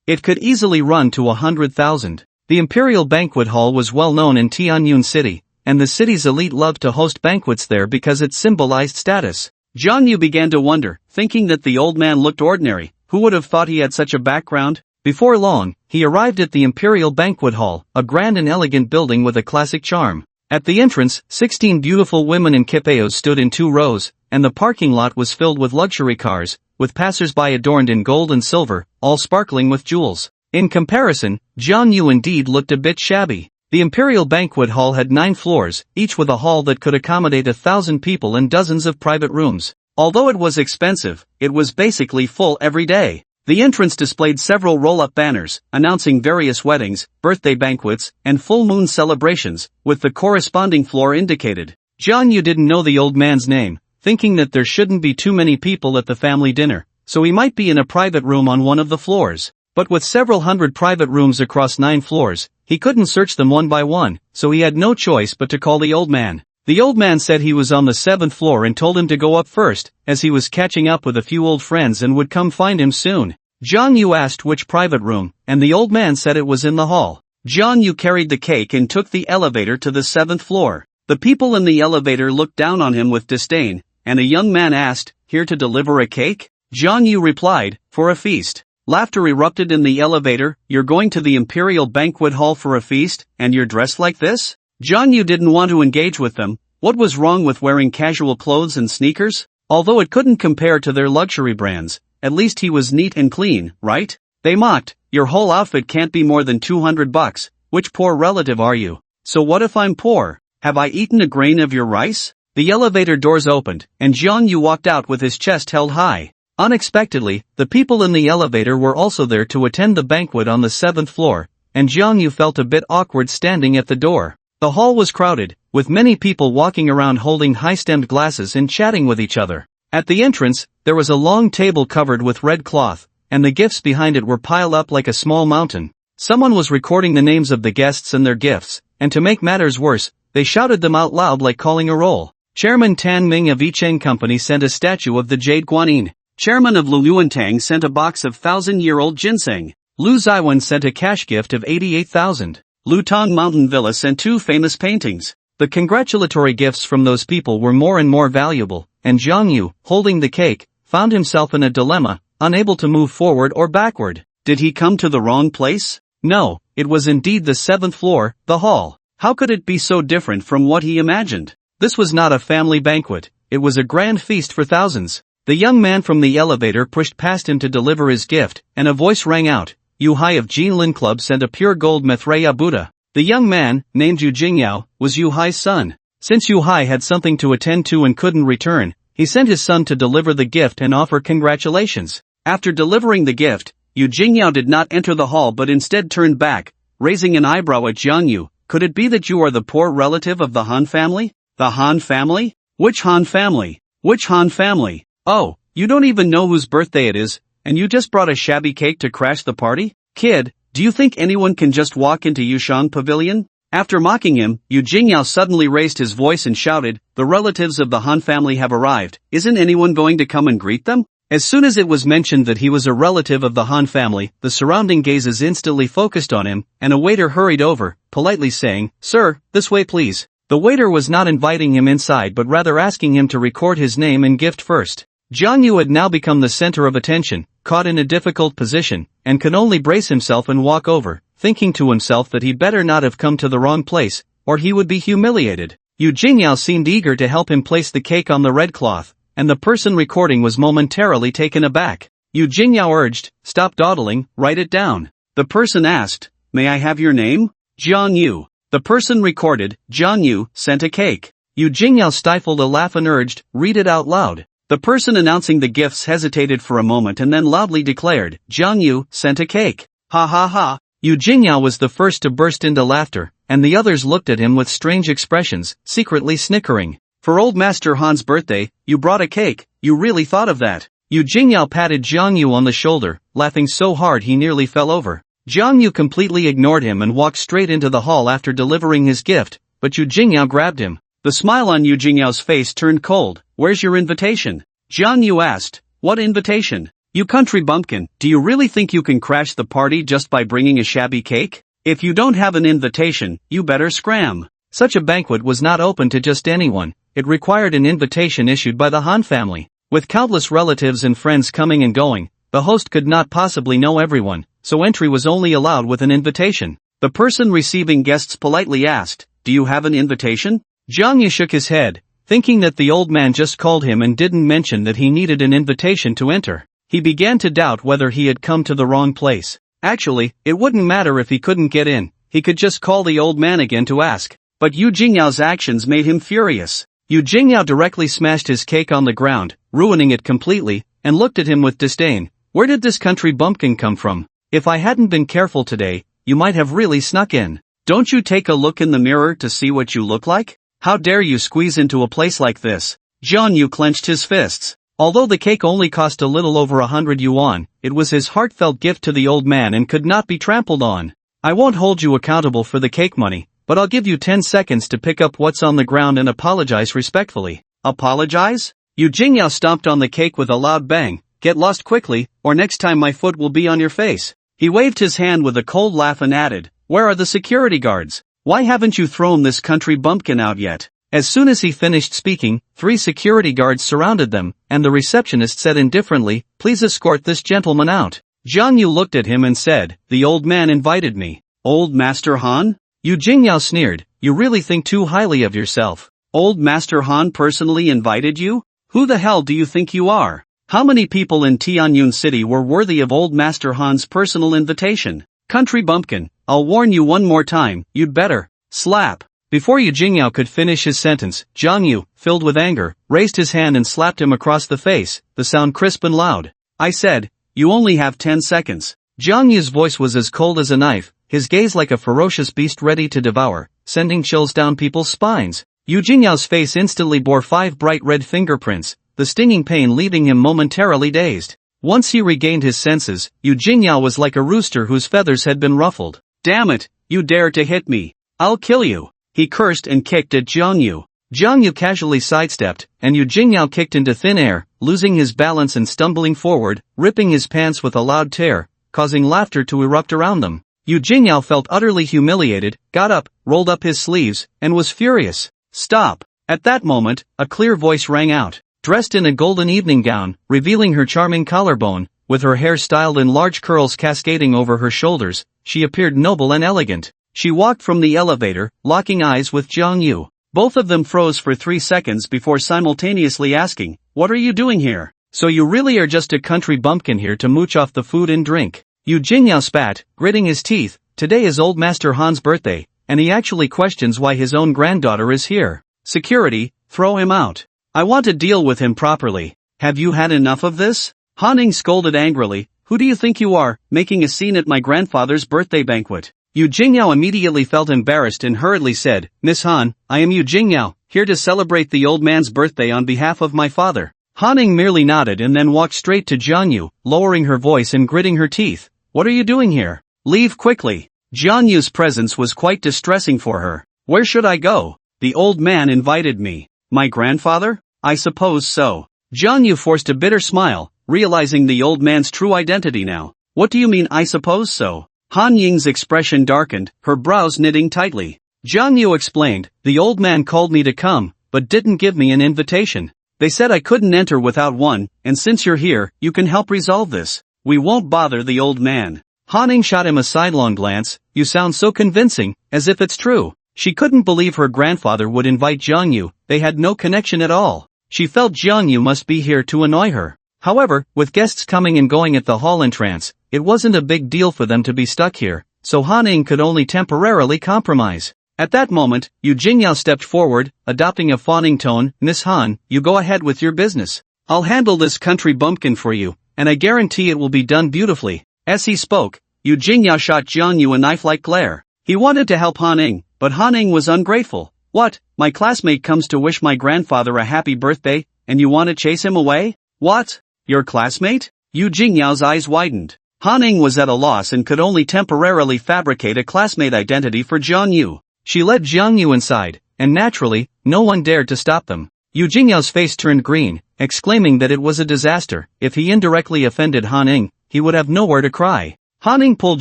it could easily run to 100,000. The Imperial Banquet Hall was well known in Tianyun City, and the city's elite loved to host banquets there because it symbolized status. Jiang Yu began to wonder, thinking that the old man looked ordinary. Who would have thought he had such a background? Before long, he arrived at the Imperial Banquet Hall, a grand and elegant building with a classic charm. At the entrance, 16 beautiful women in kipayos stood in 2 rows, and the parking lot was filled with luxury cars, with passers-by adorned in gold and silver, all sparkling with jewels. In comparison, Jiang Yu indeed looked a bit shabby. The Imperial Banquet Hall had 9 floors, each with a hall that could accommodate 1,000 people and dozens of private rooms. Although it was expensive, it was basically full every day. The entrance displayed several roll-up banners, announcing various weddings, birthday banquets, and full moon celebrations, with the corresponding floor indicated. Jiang Yu didn't know the old man's name, thinking that there shouldn't be too many people at the family dinner, so he might be in a private room on one of the floors. But with several hundred private rooms across 9 floors, he couldn't search them one by one, so he had no choice but to call the old man. The old man said he was on the 7th floor and told him to go up first, as he was catching up with a few old friends and would come find him soon. Jiang Yu asked which private room, and the old man said it was in the hall. Jiang Yu carried the cake and took the elevator to the 7th floor. The people in the elevator looked down on him with disdain, and a young man asked, "Here to deliver a cake?" Jiang Yu replied, "For a feast." Laughter erupted in the elevator. "You're going to the Imperial Banquet Hall for a feast, and you're dressed like this?" Jiang Yu didn't want to engage with them. What was wrong with wearing casual clothes and sneakers? Although it couldn't compare to their luxury brands, at least he was neat and clean, right? They mocked, "Your whole outfit can't be more than $200. Which poor relative are you?" "So what if I'm poor? Have I eaten a grain of your rice?" The elevator doors opened, and Jiang Yu walked out with his chest held high. Unexpectedly, the people in the elevator were also there to attend the banquet on the 7th floor, and Jiang Yu felt a bit awkward standing at the door. The hall was crowded, with many people walking around holding high-stemmed glasses and chatting with each other. At the entrance, there was a long table covered with red cloth, and the gifts behind it were piled up like a small mountain. Someone was recording the names of the guests and their gifts, and to make matters worse, they shouted them out loud like calling a roll. Chairman Tan Ming of Yicheng Company sent a statue of the Jade Guanyin. Chairman of Luluantang sent a box of 1,000-year-old ginseng. Lu Ziwen sent a cash gift of 88,000. Lutong Mountain Villa sent 2 famous paintings. The congratulatory gifts from those people were more and more valuable, and Jiang Yu, holding the cake, found himself in a dilemma, unable to move forward or backward. Did he come to the wrong place? No, it was indeed the 7th floor, the hall. How could it be so different from what he imagined? This was not a family banquet, it was a grand feast for thousands. The young man from the elevator pushed past him to deliver his gift, and a voice rang out. Yu Hai of Jinlin Club sent a pure gold Maitreya Buddha. The young man, named Yu Jingyao, was Yu Hai's son. Since Yu Hai had something to attend to and couldn't return, he sent his son to deliver the gift and offer congratulations. After delivering the gift, Yu Jingyao did not enter the hall but instead turned back, raising an eyebrow at Jiang Yu. "Could it be that you are the poor relative of the Han family?" "The Han family? Which Han family? Which Han family? Oh, you don't even know whose birthday it is, and you just brought a shabby cake to crash the party? Kid, do you think anyone can just walk into Yushang Pavilion?" After mocking him, Yu Jingyao suddenly raised his voice and shouted, "The relatives of the Han family have arrived. Isn't anyone going to come and greet them?" As soon as it was mentioned that he was a relative of the Han family, the surrounding gazes instantly focused on him, and a waiter hurried over, politely saying, "Sir, this way please." The waiter was not inviting him inside but rather asking him to record his name and gift first. Jiang Yu had now become the center of attention, caught in a difficult position, and could only brace himself and walk over, thinking to himself that he better not have come to the wrong place, or he would be humiliated. Yu Jingyao seemed eager to help him place the cake on the red cloth, and the person recording was momentarily taken aback. Yu Jingyao urged, "Stop dawdling, write it down." The person asked, "May I have your name?" "Jiang Yu." The person recorded, "Jiang Yu, sent a cake." Yu Jingyao stifled a laugh and urged, "Read it out loud." The person announcing the gifts hesitated for a moment and then loudly declared, "Jiang Yu, sent a cake." "Ha ha ha." Yu Jingyao was the first to burst into laughter, and the others looked at him with strange expressions, secretly snickering. "For old Master Han's birthday, you brought a cake, you really thought of that." Yu Jingyao patted Jiang Yu on the shoulder, laughing so hard he nearly fell over. Jiang Yu completely ignored him and walked straight into the hall after delivering his gift, but Yu Jingyao grabbed him. The smile on Yu Jingyao's face turned cold. Where's your invitation? Jiang Yu asked. What invitation? You country bumpkin, do you really think you can crash the party just by bringing a shabby cake? If you don't have an invitation, you better scram. Such a banquet was not open to just anyone. It required an invitation issued by the Han family. With countless relatives and friends coming and going, the host could not possibly know everyone, so entry was only allowed with an invitation. The person receiving guests politely asked, do you have an invitation? Jiang Yu shook his head, thinking that the old man just called him and didn't mention that he needed an invitation to enter. He began to doubt whether he had come to the wrong place. Actually, it wouldn't matter if he couldn't get in, he could just call the old man again to ask. But Yu Jingyao's actions made him furious. Yu Jingyao directly smashed his cake on the ground, ruining it completely, and looked at him with disdain. Where did this country bumpkin come from? If I hadn't been careful today, you might have really snuck in. Don't you take a look in the mirror to see what you look like? How dare you squeeze into a place like this? Jiang Yu clenched his fists. Although the cake only cost a little over 100 yuan, it was his heartfelt gift to the old man and could not be trampled on. I won't hold you accountable for the cake money, but I'll give you 10 seconds to pick up what's on the ground and apologize respectfully. Apologize? Yu Jingyao stomped on the cake with a loud bang. Get lost quickly, or next time my foot will be on your face. He waved his hand with a cold laugh and added, where are the security guards? Why haven't you thrown this country bumpkin out yet? As soon as he finished speaking, 3 security guards surrounded them, and the receptionist said indifferently, please escort this gentleman out. Jiang Yu looked at him and said, the old man invited me. Old Master Han? Yu Jingyao sneered, you really think too highly of yourself. Old Master Han personally invited you? Who the hell do you think you are? How many people in Tianyun City were worthy of Old Master Han's personal invitation? Country bumpkin, I'll warn you one more time, you'd better. Slap. Before Yu Jingyao could finish his sentence, Jiang Yu, filled with anger, raised his hand and slapped him across the face, the sound crisp and loud. I said, you only have 10 seconds. Jiang Yu's voice was as cold as a knife, his gaze like a ferocious beast ready to devour, sending chills down people's spines. Yu Jingyao's face instantly bore 5 bright red fingerprints, the stinging pain leaving him momentarily dazed. Once he regained his senses, Yu Jingyao was like a rooster whose feathers had been ruffled. Damn it, you dare to hit me. I'll kill you. He cursed and kicked at Jiang Yu. Jiang Yu casually sidestepped, and Yu Jingyao kicked into thin air, losing his balance and stumbling forward, ripping his pants with a loud tear, causing laughter to erupt around them. Yu Jingyao felt utterly humiliated, got up, rolled up his sleeves, and was furious. Stop. At that moment, a clear voice rang out. Dressed in a golden evening gown, revealing her charming collarbone, with her hair styled in large curls cascading over her shoulders, she appeared noble and elegant. She walked from the elevator, locking eyes with Jiang Yu. Both of them froze for 3 seconds before simultaneously asking, what are you doing here? So you really are just a country bumpkin here to mooch off the food and drink. Yu Jingyao spat, gritting his teeth. Today is Old Master Han's birthday, and he actually questions why his own granddaughter is here. Security, throw him out. I want to deal with him properly. Have you had enough of this? Han Ning scolded angrily. Who do you think you are, making a scene at my grandfather's birthday banquet? Yu Jingyao immediately felt embarrassed and hurriedly said, Miss Han, I am Yu Jingyao, here to celebrate the old man's birthday on behalf of my father. Han Ning merely nodded and then walked straight to Jiang Yu, lowering her voice and gritting her teeth. What are you doing here? Leave quickly. Jiang Yu's presence was quite distressing for her. Where should I go? The old man invited me. My grandfather? I suppose so. Jiang Yu forced a bitter smile, realizing the old man's true identity now. What do you mean I suppose so? Han Ying's expression darkened, her brows knitting tightly. Jiang Yu explained, the old man called me to come, but didn't give me an invitation. They said I couldn't enter without one, and since you're here, you can help resolve this. We won't bother the old man. Han Ying shot him a sidelong glance. You sound so convincing, as if it's true. She couldn't believe her grandfather would invite Jiang Yu, they had no connection at all. She felt Jiang Yu must be here to annoy her. However, with guests coming and going at the hall entrance, it wasn't a big deal for them to be stuck here, so Han Ning could only temporarily compromise. At that moment, Yu Jingyao stepped forward, adopting a fawning tone. Miss Han, you go ahead with your business. I'll handle this country bumpkin for you, and I guarantee it will be done beautifully. As he spoke, Yu Jingyao shot Jiang Yu a knife-like glare. He wanted to help Han Ning, but Han Ning was ungrateful. What, my classmate comes to wish my grandfather a happy birthday, and you want to chase him away? What? Your classmate? Yu Jingyao's eyes widened. Han Ning was at a loss and could only temporarily fabricate a classmate identity for Jiang Yu. She led Jiang Yu inside, and naturally, no one dared to stop them. Yu Jingyao's face turned green, exclaiming that it was a disaster. If he indirectly offended Han Ning, he would have nowhere to cry. Han Ning pulled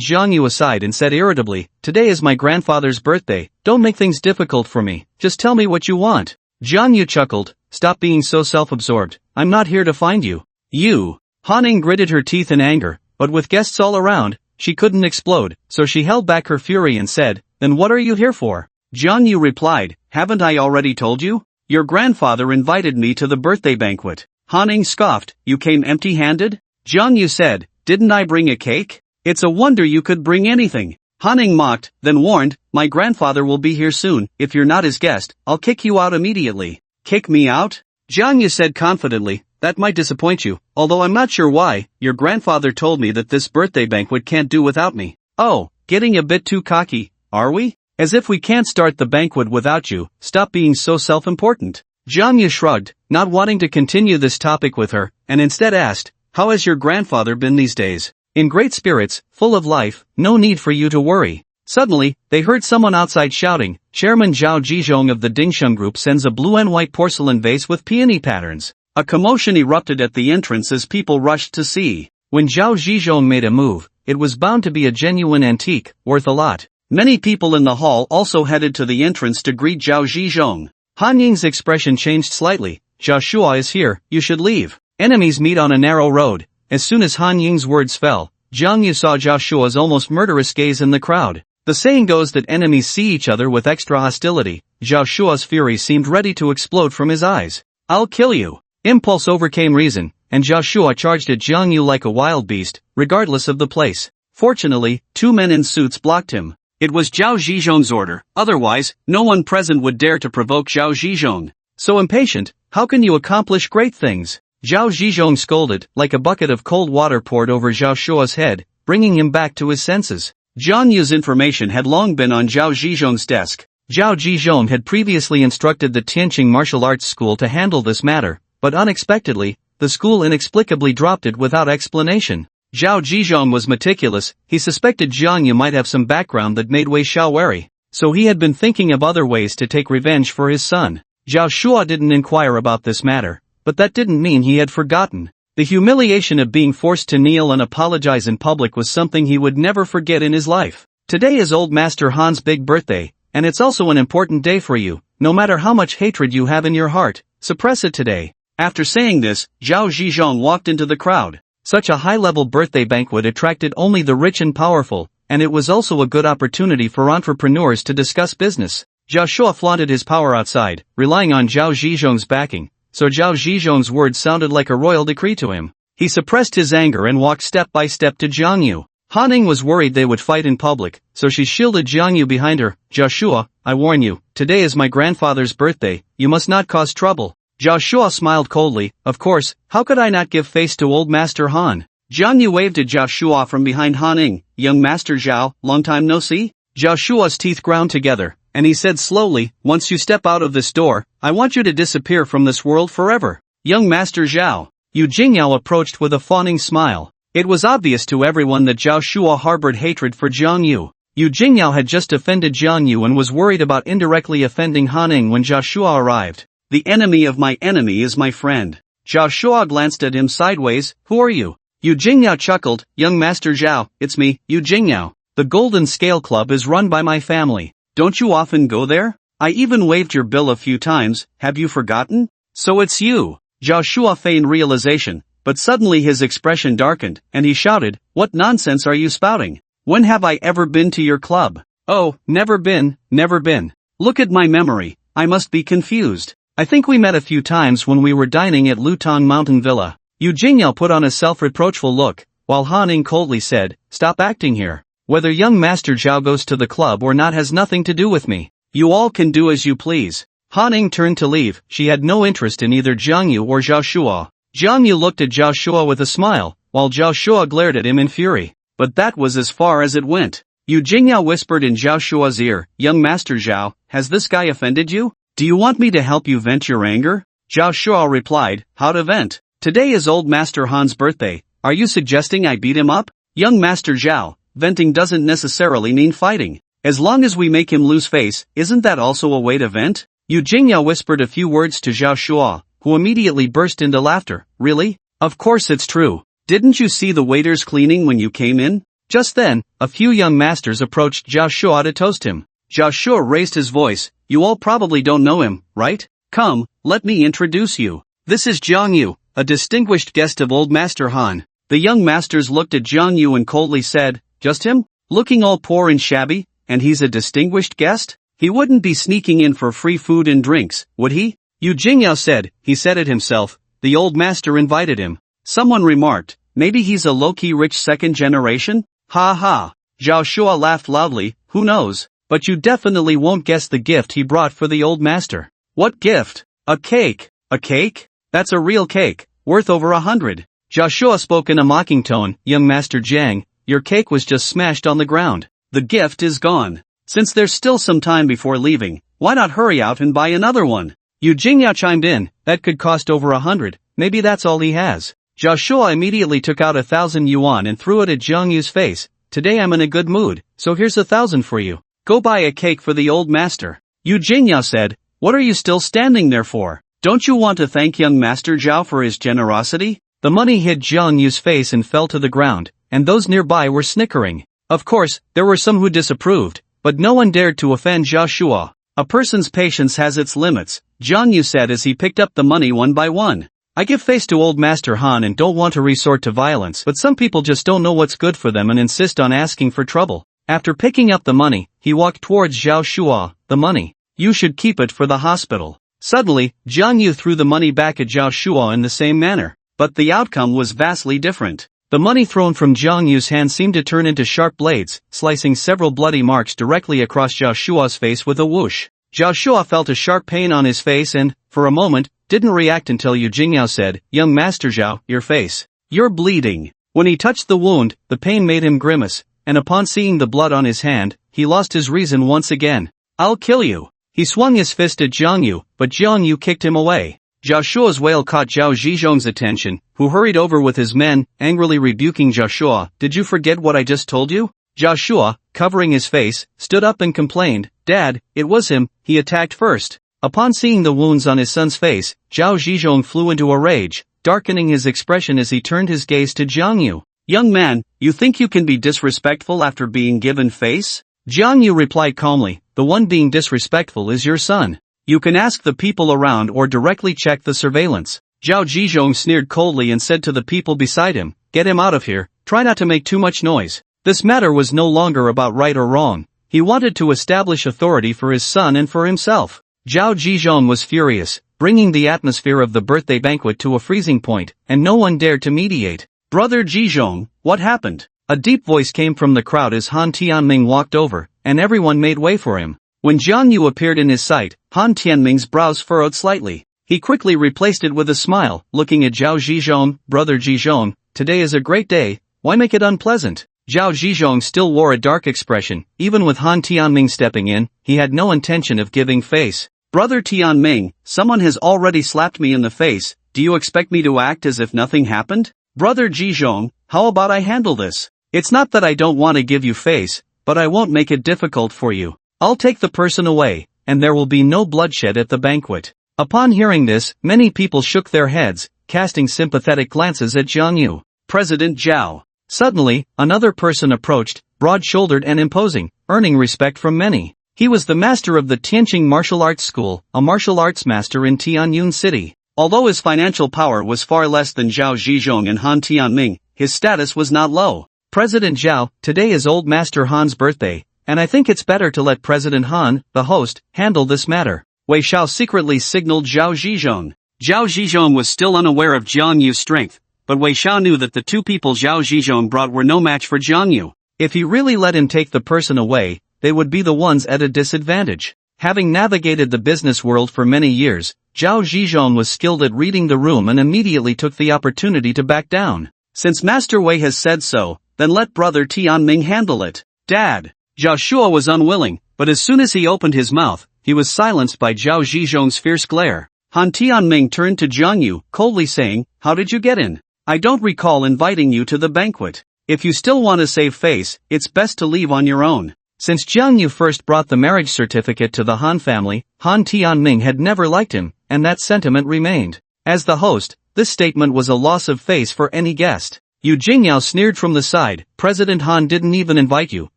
Jiang Yu aside and said irritably, "Today is my grandfather's birthday, don't make things difficult for me, just tell me what you want." Jiang Yu chuckled, "Stop being so self-absorbed, I'm not here to find you." "You." Han Ning gritted her teeth in anger, but with guests all around, she couldn't explode, so she held back her fury and said, "Then what are you here for?" Jiang Yu replied, "Haven't I already told you? Your grandfather invited me to the birthday banquet." Han Ning scoffed, "You came empty-handed?" Jiang Yu said, "Didn't I bring a cake? It's a wonder you could bring anything." Han Ning mocked, then warned, "My grandfather will be here soon, if you're not his guest, I'll kick you out immediately." "Kick me out?" Jiang Yu said confidently, "That might disappoint you, although I'm not sure why. Your grandfather told me that this birthday banquet can't do without me." "Oh, getting a bit too cocky, are we? As if we can't start the banquet without you, stop being so self-important." Jiang Yu shrugged, not wanting to continue this topic with her, and instead asked, "How has your grandfather been these days?" "In great spirits, full of life, no need for you to worry." Suddenly, they heard someone outside shouting, "Chairman Zhao Zhizhong of the Dingsheng Group sends a blue and white porcelain vase with peony patterns." A commotion erupted at the entrance as people rushed to see. When Zhao Zhizhong made a move, it was bound to be a genuine antique, worth a lot. Many people in the hall also headed to the entrance to greet Zhao Zhizhong. Han Ying's expression changed slightly. "Zhao Shua is here, you should leave. Enemies meet on a narrow road." As soon as Han Ying's words fell, Jiang Yu saw Zhao Shua's almost murderous gaze in the crowd. The saying goes that enemies see each other with extra hostility. Zhao Shua's fury seemed ready to explode from his eyes. "I'll kill you." Impulse overcame reason, and Zhao Shua charged at Jiang Yu like a wild beast, regardless of the place. Fortunately, two men in suits blocked him. It was Zhao Zhizhong's order, otherwise, no one present would dare to provoke Zhao Zhizhong. "So impatient, how can you accomplish great things?" Zhao Zhizhong scolded, like a bucket of cold water poured over Zhao Shua's head, bringing him back to his senses. Jiang Yu's information had long been on Zhao Zhizhong's desk. Zhao Zhizhong had previously instructed the Tianqing Martial Arts School to handle this matter, but unexpectedly, the school inexplicably dropped it without explanation. Zhao Zhizhong was meticulous, he suspected Jiang Yu might have some background that made Wei Xiao wary, so he had been thinking of other ways to take revenge for his son. Zhao Shua didn't inquire about this matter, but that didn't mean he had forgotten. The humiliation of being forced to kneel and apologize in public was something he would never forget in his life. Today is Old Master Han's big birthday, and it's also an important day for you. No matter how much hatred you have in your heart, suppress it today. After saying this, Zhao Zhizhong walked into the crowd. Such a high-level birthday banquet attracted only the rich and powerful, and it was also a good opportunity for entrepreneurs to discuss business. Zhao Shua flaunted his power outside, relying on Zhao Zhizhong's backing, so Zhao Zhizhong's words sounded like a royal decree to him. He suppressed his anger and walked step by step to Jiang Yu. Han Ning was worried they would fight in public, so she shielded Jiang Yu behind her. "Zhao Shua, I warn you, today is my grandfather's birthday, you must not cause trouble." Zhao Shua smiled coldly, "Of course, how could I not give face to Old Master Han?" Jiang Yu waved at Zhao Shua from behind Han Ning. "Young Master Zhao, long time no see?" Zhao Shua's teeth ground together, and he said slowly, "Once you step out of this door, I want you to disappear from this world forever." "Young Master Zhao." Yu Jingyao approached with a fawning smile. It was obvious to everyone that Zhao Shua harbored hatred for Jiang Yu. Yu Jingyao had just offended Jiang Yu and was worried about indirectly offending Han Ning when Zhao Shua arrived. "The enemy of my enemy is my friend." Zhao Shua glanced at him sideways. "Who are you?" Yu Jingyao chuckled, "Young Master Zhao, it's me, Yu Jingyao. The Golden Scale Club is run by my family. Don't you often go there? I even waived your bill a few times, have you forgotten?" "So it's you." Zhao Shua feigned realization, but suddenly his expression darkened, and he shouted, "What nonsense are you spouting? When have I ever been to your club?" "Oh, never been, never been. Look at my memory, I must be confused. I think we met a few times when we were dining at Lutong Mountain Villa." Yu Jingyao put on a self-reproachful look, while Han Ning coldly said, "Stop acting here. Whether young Master Zhao goes to the club or not has nothing to do with me. You all can do as you please." Han Ning turned to leave, she had no interest in either Jiang Yu or Zhao Shua. Jiang Yu looked at Zhao Shua with a smile, while Zhao Shua glared at him in fury. But that was as far as it went. Yu Jingyao whispered in Zhao Shua's ear, "Young Master Zhao, has this guy offended you? Do you want me to help you vent your anger?" Zhao Shua replied, "How to vent? Today is Old Master Han's birthday, are you suggesting I beat him up?" "Young Master Zhao, venting doesn't necessarily mean fighting. As long as we make him lose face, isn't that also a way to vent? Yu Jingyao whispered a few words to Zhao Shuo, who immediately burst into laughter. Really? Of course it's true. Didn't you see the waiters cleaning when you came in? Just then, a few young masters approached Zhao Shuo to toast him. Zhao Shuo raised his voice. You all probably don't know him, right? Come, let me introduce you. This is Jiang Yu, a distinguished guest of Old Master Han. The young masters looked at Jiang Yu and coldly said, just him? Looking all poor and shabby, and he's a distinguished guest? He wouldn't be sneaking in for free food and drinks, would he? Yu Jingyao said, he said it himself. The old master invited him. Someone remarked, maybe he's a low-key rich second generation? Ha ha. Zhao Shuo laughed loudly, who knows? But you definitely won't guess the gift he brought for the old master. What gift? A cake. A cake? That's a real cake, worth over 100. Zhao Shuo spoke in a mocking tone, young master Jiang, your cake was just smashed on the ground. The gift is gone. Since there's still some time before leaving, why not hurry out and buy another one? Yu Jingyao chimed in, that could cost over 100, maybe that's all he has. Zhao Shuo immediately took out 1,000 yuan and threw it at Jiang Yu's face. Today I'm in a good mood, so here's 1,000 for you. Go buy a cake for the old master. Yu Jingyao said, what are you still standing there for? Don't you want to thank young Master Zhao for his generosity? The money hit Jiang Yu's face and fell to the ground, and those nearby were snickering. Of course, there were some who disapproved, but no one dared to offend Zhao Shuo. A person's patience has its limits, Jiang Yu said as he picked up the money one by one. I give face to old Master Han and don't want to resort to violence, but some people just don't know what's good for them and insist on asking for trouble. After picking up the money, he walked towards Zhao Shuo. The money. You should keep it for the hospital. Suddenly, Jiang Yu threw the money back at Zhao Shuo in the same manner, but the outcome was vastly different. The money thrown from Jiang Yu's hand seemed to turn into sharp blades, slicing several bloody marks directly across Zhao Shuo's face with a whoosh. Zhao Shuo felt a sharp pain on his face and, for a moment, didn't react until Yu Jingyao said, young Master Zhao, your face. You're bleeding. When he touched the wound, the pain made him grimace, and upon seeing the blood on his hand, he lost his reason once again. I'll kill you. He swung his fist at Jiang Yu, but Jiang Yu kicked him away. Zhao Shuo's wail caught Zhao Zhizhong's attention, who hurried over with his men, angrily rebuking Zhao Shuo. Did you forget what I just told you? Zhao Shuo, covering his face, stood up and complained, Dad, it was him, he attacked first. Upon seeing the wounds on his son's face, Zhao Zhizhong flew into a rage, darkening his expression as he turned his gaze to Jiang Yu. Young man, you think you can be disrespectful after being given face? Jiang Yu replied calmly, the one being disrespectful is your son. You can ask the people around or directly check the surveillance. Zhao Zhizhong sneered coldly and said to the people beside him, get him out of here, try not to make too much noise. This matter was no longer about right or wrong. He wanted to establish authority for his son and for himself. Zhao Zhizhong was furious, bringing the atmosphere of the birthday banquet to a freezing point, and no one dared to mediate. Brother Zhizhong, what happened? A deep voice came from the crowd as Han Tianming walked over, and everyone made way for him. When Jiang Yu appeared in his sight, Han Tianming's brows furrowed slightly. He quickly replaced it with a smile, looking at Zhao Zhizhong. Brother Zhizhong, today is a great day, why make it unpleasant? Zhao Zhizhong still wore a dark expression. Even with Han Tianming stepping in, he had no intention of giving face. Brother Tianming, someone has already slapped me in the face, do you expect me to act as if nothing happened? Brother Zhizhong, how about I handle this? It's not that I don't want to give you face, but I won't make it difficult for you. I'll take the person away, and there will be no bloodshed at the banquet. Upon hearing this, many people shook their heads, casting sympathetic glances at Jiang Yu. President Zhao. Suddenly, another person approached, broad-shouldered and imposing, earning respect from many. He was the master of the Tianqing Martial Arts School, a martial arts master in Tianyun City. Although his financial power was far less than Zhao Zhizhong and Han Tianming, his status was not low. President Zhao, today is Old Master Han's birthday, and I think it's better to let President Han, the host, handle this matter. Wei Xiao secretly signaled Zhao Zhizhong. Zhao Zhizhong was still unaware of Jiang Yu's strength, but Wei Xiao knew that the two people Zhao Zhizhong brought were no match for Jiang Yu. If he really let him take the person away, they would be the ones at a disadvantage. Having navigated the business world for many years, Zhao Zhizhong was skilled at reading the room and immediately took the opportunity to back down. Since Master Wei has said so, then let Brother Tianming handle it. Dad. Zhao Shuo was unwilling, but as soon as he opened his mouth, he was silenced by Zhao Zhizhong's fierce glare. Han Tianming turned to Jiang Yu, coldly saying, how did you get in? I don't recall inviting you to the banquet. If you still want to save face, it's best to leave on your own. Since Jiang Yu first brought the marriage certificate to the Han family, Han Tianming had never liked him, and that sentiment remained. As the host, this statement was a loss of face for any guest. Yu Jingyao sneered from the side, President Han didn't even invite you,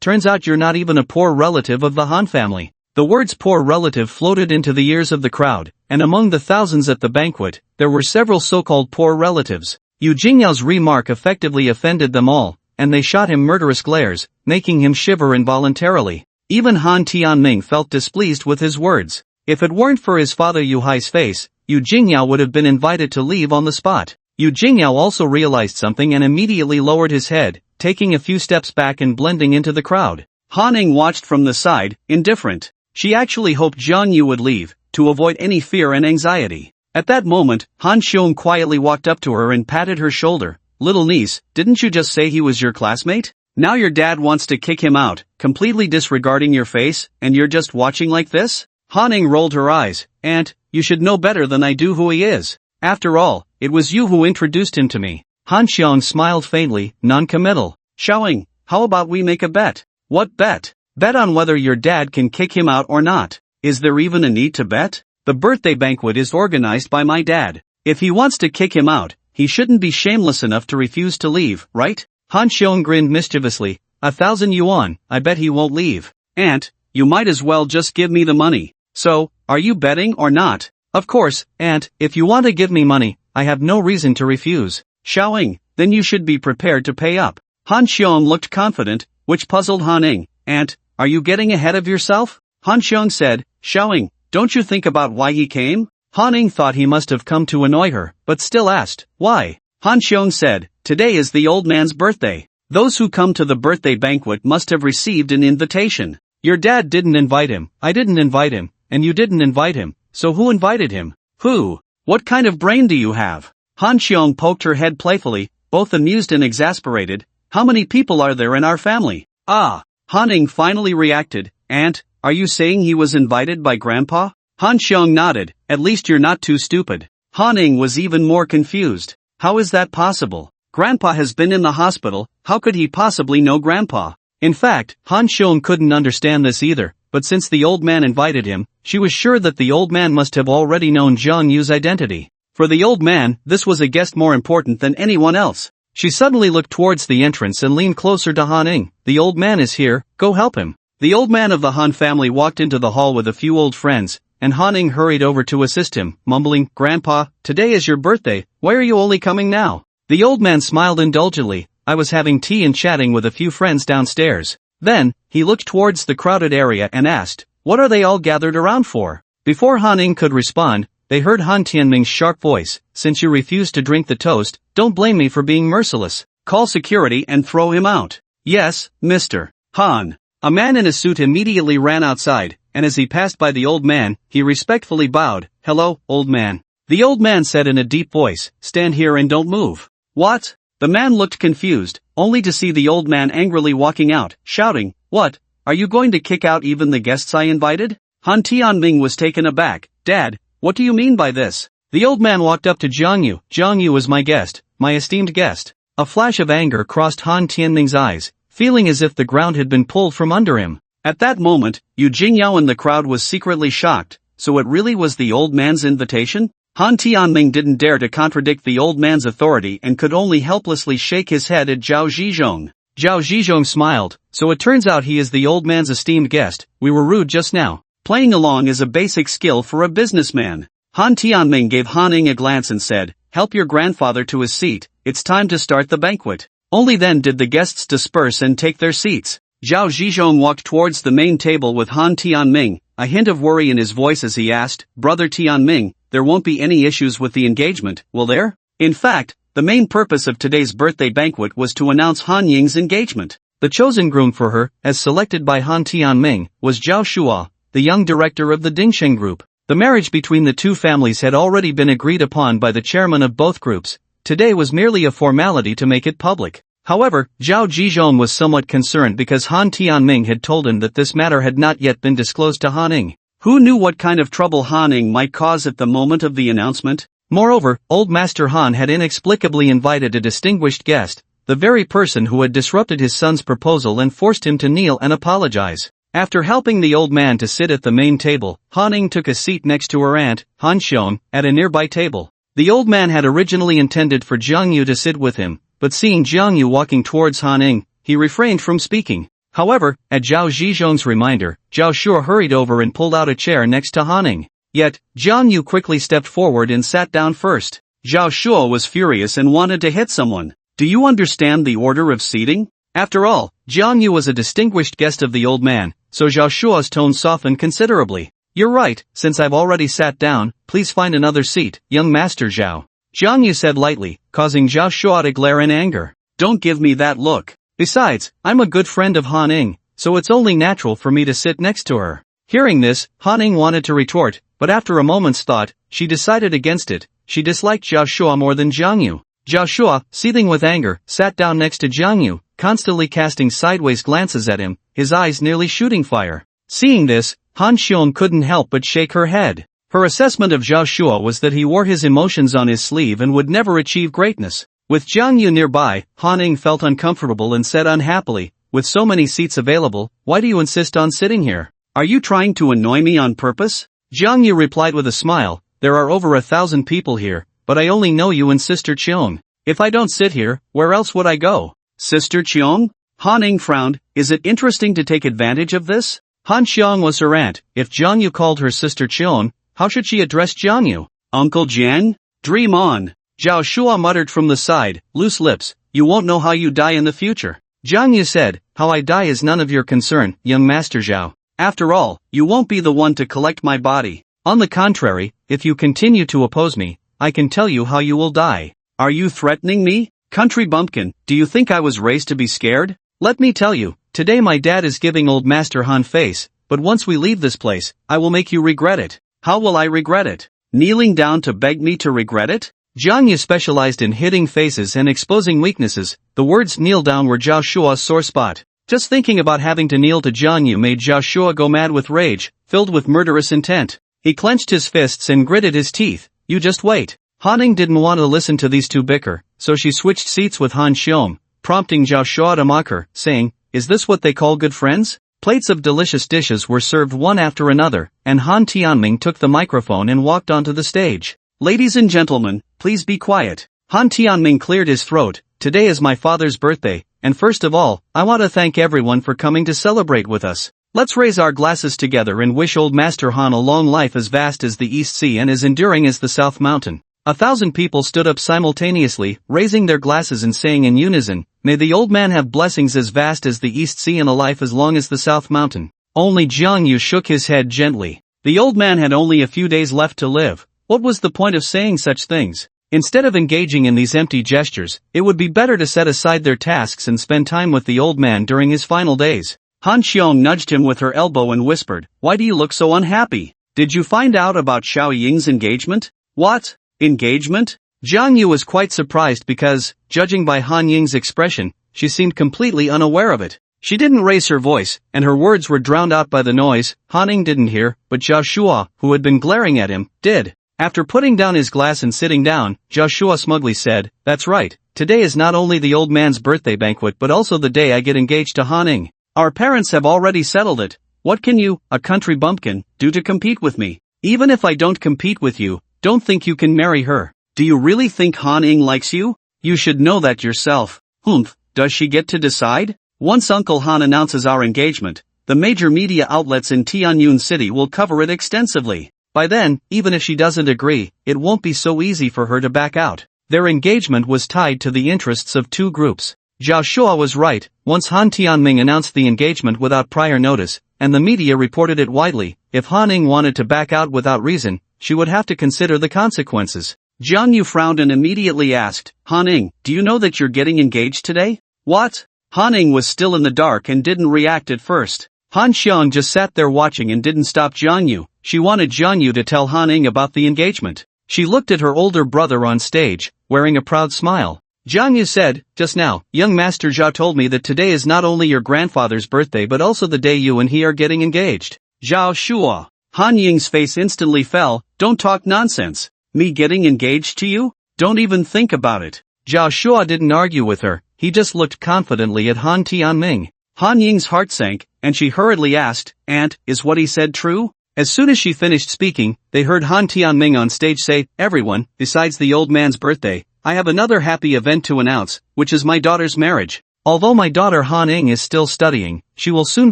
turns out you're not even a poor relative of the Han family. The words poor relative floated into the ears of the crowd, and among the thousands at the banquet, there were several so-called poor relatives. Yu Jingyao's remark effectively offended them all, and they shot him murderous glares, making him shiver involuntarily. Even Han Tianming felt displeased with his words. If it weren't for his father Yu Hai's face, Yu Jingyao would have been invited to leave on the spot. Yu Jingyao also realized something and immediately lowered his head, taking a few steps back and blending into the crowd. Han Ning watched from the side, indifferent. She actually hoped Jiang Yu would leave, to avoid any fear and anxiety. At that moment, Han Xiong quietly walked up to her and patted her shoulder. Little niece, didn't you just say he was your classmate? Now your dad wants to kick him out, completely disregarding your face, and you're just watching like this? Han Ning rolled her eyes. Aunt, you should know better than I do who he is. After all, it was you who introduced him to me. Han Xiong smiled faintly, non-committal. Xiaoying, how about we make a bet? What bet? Bet on whether your dad can kick him out or not. Is there even a need to bet? The birthday banquet is organized by my dad. If he wants to kick him out, he shouldn't be shameless enough to refuse to leave, right? Han Xiong grinned mischievously. 1,000 yuan, I bet he won't leave. Aunt, you might as well just give me the money. So, are you betting or not? Of course, Aunt, if you want to give me money, I have no reason to refuse. Xiaoying, then you should be prepared to pay up. Han Xiong looked confident, which puzzled Han Ning. Aunt, are you getting ahead of yourself? Han Xiong said, Xiaoying, don't you think about why he came? Han Ning thought he must have come to annoy her, but still asked, why? Han Xiong said, today is the old man's birthday. Those who come to the birthday banquet must have received an invitation. Your dad didn't invite him, I didn't invite him, and you didn't invite him, so who invited him? Who? What kind of brain do you have? Han Xiong poked her head playfully, both amused and exasperated. How many people are there in our family? Ah! Han Ning finally reacted. Aunt, are you saying he was invited by Grandpa? Han Xiong nodded. At least you're not too stupid. Han Ning was even more confused. How is that possible? Grandpa has been in the hospital, how could he possibly know Grandpa? In fact, Han Xiong couldn't understand this either, but since the old man invited him, she was sure that the old man must have already known Jiang Yu's identity. For the old man, this was a guest more important than anyone else. She suddenly looked towards the entrance and leaned closer to Han Ning. The old man is here, go help him. The old man of the Han family walked into the hall with a few old friends, and Han Ning hurried over to assist him, mumbling, Grandpa, today is your birthday, why are you only coming now? The old man smiled indulgently. I was having tea and chatting with a few friends downstairs. Then, he looked towards the crowded area and asked, what are they all gathered around for? Before Han Ning could respond, they heard Han Tianming's sharp voice, since you refused to drink the toast, don't blame me for being merciless. Call security and throw him out. Yes, Mr. Han. A man in a suit immediately ran outside, and as he passed by the old man, he respectfully bowed. Hello, old man. The old man said in a deep voice, stand here and don't move. What? The man looked confused, only to see the old man angrily walking out, shouting, what? Are you going to kick out even the guests I invited? Han Tianming was taken aback. Dad, what do you mean by this? The old man walked up to Jiang Yu. Jiang Yu is my guest, my esteemed guest. A flash of anger crossed Han Tianming's eyes, feeling as if the ground had been pulled from under him. At that moment, Yu Jingyao in the crowd was secretly shocked, so it really was the old man's invitation? Han Tianming didn't dare to contradict the old man's authority and could only helplessly shake his head at Zhao Zhizhong. Zhao Zhizhong smiled, so it turns out he is the old man's esteemed guest, we were rude just now. Playing along is a basic skill for a businessman. Han Tianming gave Han Ning a glance and said, help your grandfather to his seat, it's time to start the banquet. Only then did the guests disperse and take their seats. Zhao Zhizhong walked towards the main table with Han Tianming, a hint of worry in his voice as he asked, Brother Tianming, there won't be any issues with the engagement, will there? In fact, the main purpose of today's birthday banquet was to announce Han Ying's engagement. The chosen groom for her, as selected by Han Tianming, was Zhao Shuo, the young director of the Dingsheng group. The marriage between the two families had already been agreed upon by the chairman of both groups. Today was merely a formality to make it public. However, Zhao Zhizhong was somewhat concerned because Han Tianming had told him that this matter had not yet been disclosed to Han Ning. Who knew what kind of trouble Han Ning might cause at the moment of the announcement? Moreover, old Master Han had inexplicably invited a distinguished guest, the very person who had disrupted his son's proposal and forced him to kneel and apologize. After helping the old man to sit at the main table, Han Ning took a seat next to her aunt, Han Xiong, at a nearby table. The old man had originally intended for Jiang Yu to sit with him, but seeing Jiang Yu walking towards Han Ning, he refrained from speaking. However, at Zhao Zhizhong's reminder, Zhao Shuo hurried over and pulled out a chair next to Han Ning. Yet, Jiang Yu quickly stepped forward and sat down first. Zhao Shuo was furious and wanted to hit someone. Do you understand the order of seating? After all, Jiang Yu was a distinguished guest of the old man, so Zhao Shuo's tone softened considerably. You're right, since I've already sat down, please find another seat, young Master Zhao. Jiang Yu said lightly, causing Zhao Shuo to glare in anger. Don't give me that look. Besides, I'm a good friend of Han Ning, so it's only natural for me to sit next to her. Hearing this, Han Ning wanted to retort, but after a moment's thought, she decided against it. She disliked Zhao Shuo more than Jiang Yu. Zhao Shuo, seething with anger, sat down next to Jiang Yu, constantly casting sideways glances at him, his eyes nearly shooting fire. Seeing this, Han Xiong couldn't help but shake her head. Her assessment of Zhao Shuo was that he wore his emotions on his sleeve and would never achieve greatness. With Jiang Yu nearby, Han Ning felt uncomfortable and said unhappily, with so many seats available, why do you insist on sitting here? Are you trying to annoy me on purpose? Jiang Yu replied with a smile, there are over 1,000 people here, but I only know you and Sister Qiong. If I don't sit here, where else would I go? Sister Qiong? Han Ning frowned, is it interesting to take advantage of this? Han Xiong was her aunt. If Jiang Yu called her Sister Qiong, how should she address Jiang Yu? Uncle Jiang? Dream on. Zhao Shuo muttered from the side, loose lips, you won't know how you die in the future. Jiang Yu said, how I die is none of your concern, young Master Zhao. After all, you won't be the one to collect my body. On the contrary, if you continue to oppose me, I can tell you how you will die. Are you threatening me? Country bumpkin, do you think I was raised to be scared? Let me tell you, today my dad is giving old Master Han face, but once we leave this place, I will make you regret it. How will I regret it? Kneeling down to beg me to regret it? Jiang Yu specialized in hitting faces and exposing weaknesses. The words kneel down were Zhao Shuo's sore spot. Just thinking about having to kneel to Jiang Yu made Zhao Shuo go mad with rage, filled with murderous intent. He clenched his fists and gritted his teeth. You just wait. Han Ning didn't want to listen to these two bicker, so she switched seats with Han Xiong, prompting Zhao Shuo to mock her, saying, is this what they call good friends? Plates of delicious dishes were served one after another, and Han Tianming took the microphone and walked onto the stage. Ladies and gentlemen, please be quiet. Han Tianming cleared his throat. Today is my father's birthday, and first of all, I want to thank everyone for coming to celebrate with us. Let's raise our glasses together and wish old Master Han a long life as vast as the East Sea and as enduring as the South Mountain. 1,000 people stood up simultaneously, raising their glasses and saying in unison, may the old man have blessings as vast as the East Sea and a life as long as the South Mountain. Only Jiang Yu shook his head gently. The old man had only a few days left to live. What was the point of saying such things? Instead of engaging in these empty gestures, it would be better to set aside their tasks and spend time with the old man during his final days. Han Xiong nudged him with her elbow and whispered, why do you look so unhappy? Did you find out about Xiao Ying's engagement? What? Engagement? Jiang Yu was quite surprised because, judging by Han Ying's expression, she seemed completely unaware of it. She didn't raise her voice, and her words were drowned out by the noise. Han Ning didn't hear, but Zhao Shuo, who had been glaring at him, did. After putting down his glass and sitting down, Zhao Shuo smugly said, that's right, today is not only the old man's birthday banquet but also the day I get engaged to Han Ning. Our parents have already settled it. What can you, a country bumpkin, do to compete with me? Even if I don't compete with you, don't think you can marry her. Do you really think Han Ning likes you? You should know that yourself. Humph, does she get to decide? Once Uncle Han announces our engagement, the major media outlets in Tianyun City will cover it extensively. By then, even if she doesn't agree, it won't be so easy for her to back out. Their engagement was tied to the interests of two groups. Zhao Shuo was right. Once Han Tianming announced the engagement without prior notice, and the media reported it widely, if Han Ning wanted to back out without reason, she would have to consider the consequences. Jiang Yu frowned and immediately asked, Han Ning, do you know that you're getting engaged today? What? Han Ning was still in the dark and didn't react at first. Han Xiong just sat there watching and didn't stop Jiang Yu. She wanted Jiang Yu to tell Han Ning about the engagement. She looked at her older brother on stage, wearing a proud smile. Jiang Yu said, just now, young Master Zhao told me that today is not only your grandfather's birthday but also the day you and he are getting engaged. Zhao Shuo. Han Ying's face instantly fell. Don't talk nonsense. Me getting engaged to you? Don't even think about it. Zhao Shuo didn't argue with her. he just looked confidently at Han Tianming. Han Ying's heart sank, and she hurriedly asked, "Aunt, is what he said true?" As soon as she finished speaking, they heard Han Tianming on stage say, "Everyone, besides the old man's birthday, I have another happy event to announce, which is my daughter's marriage. Although my daughter Han Ying is still studying, she will soon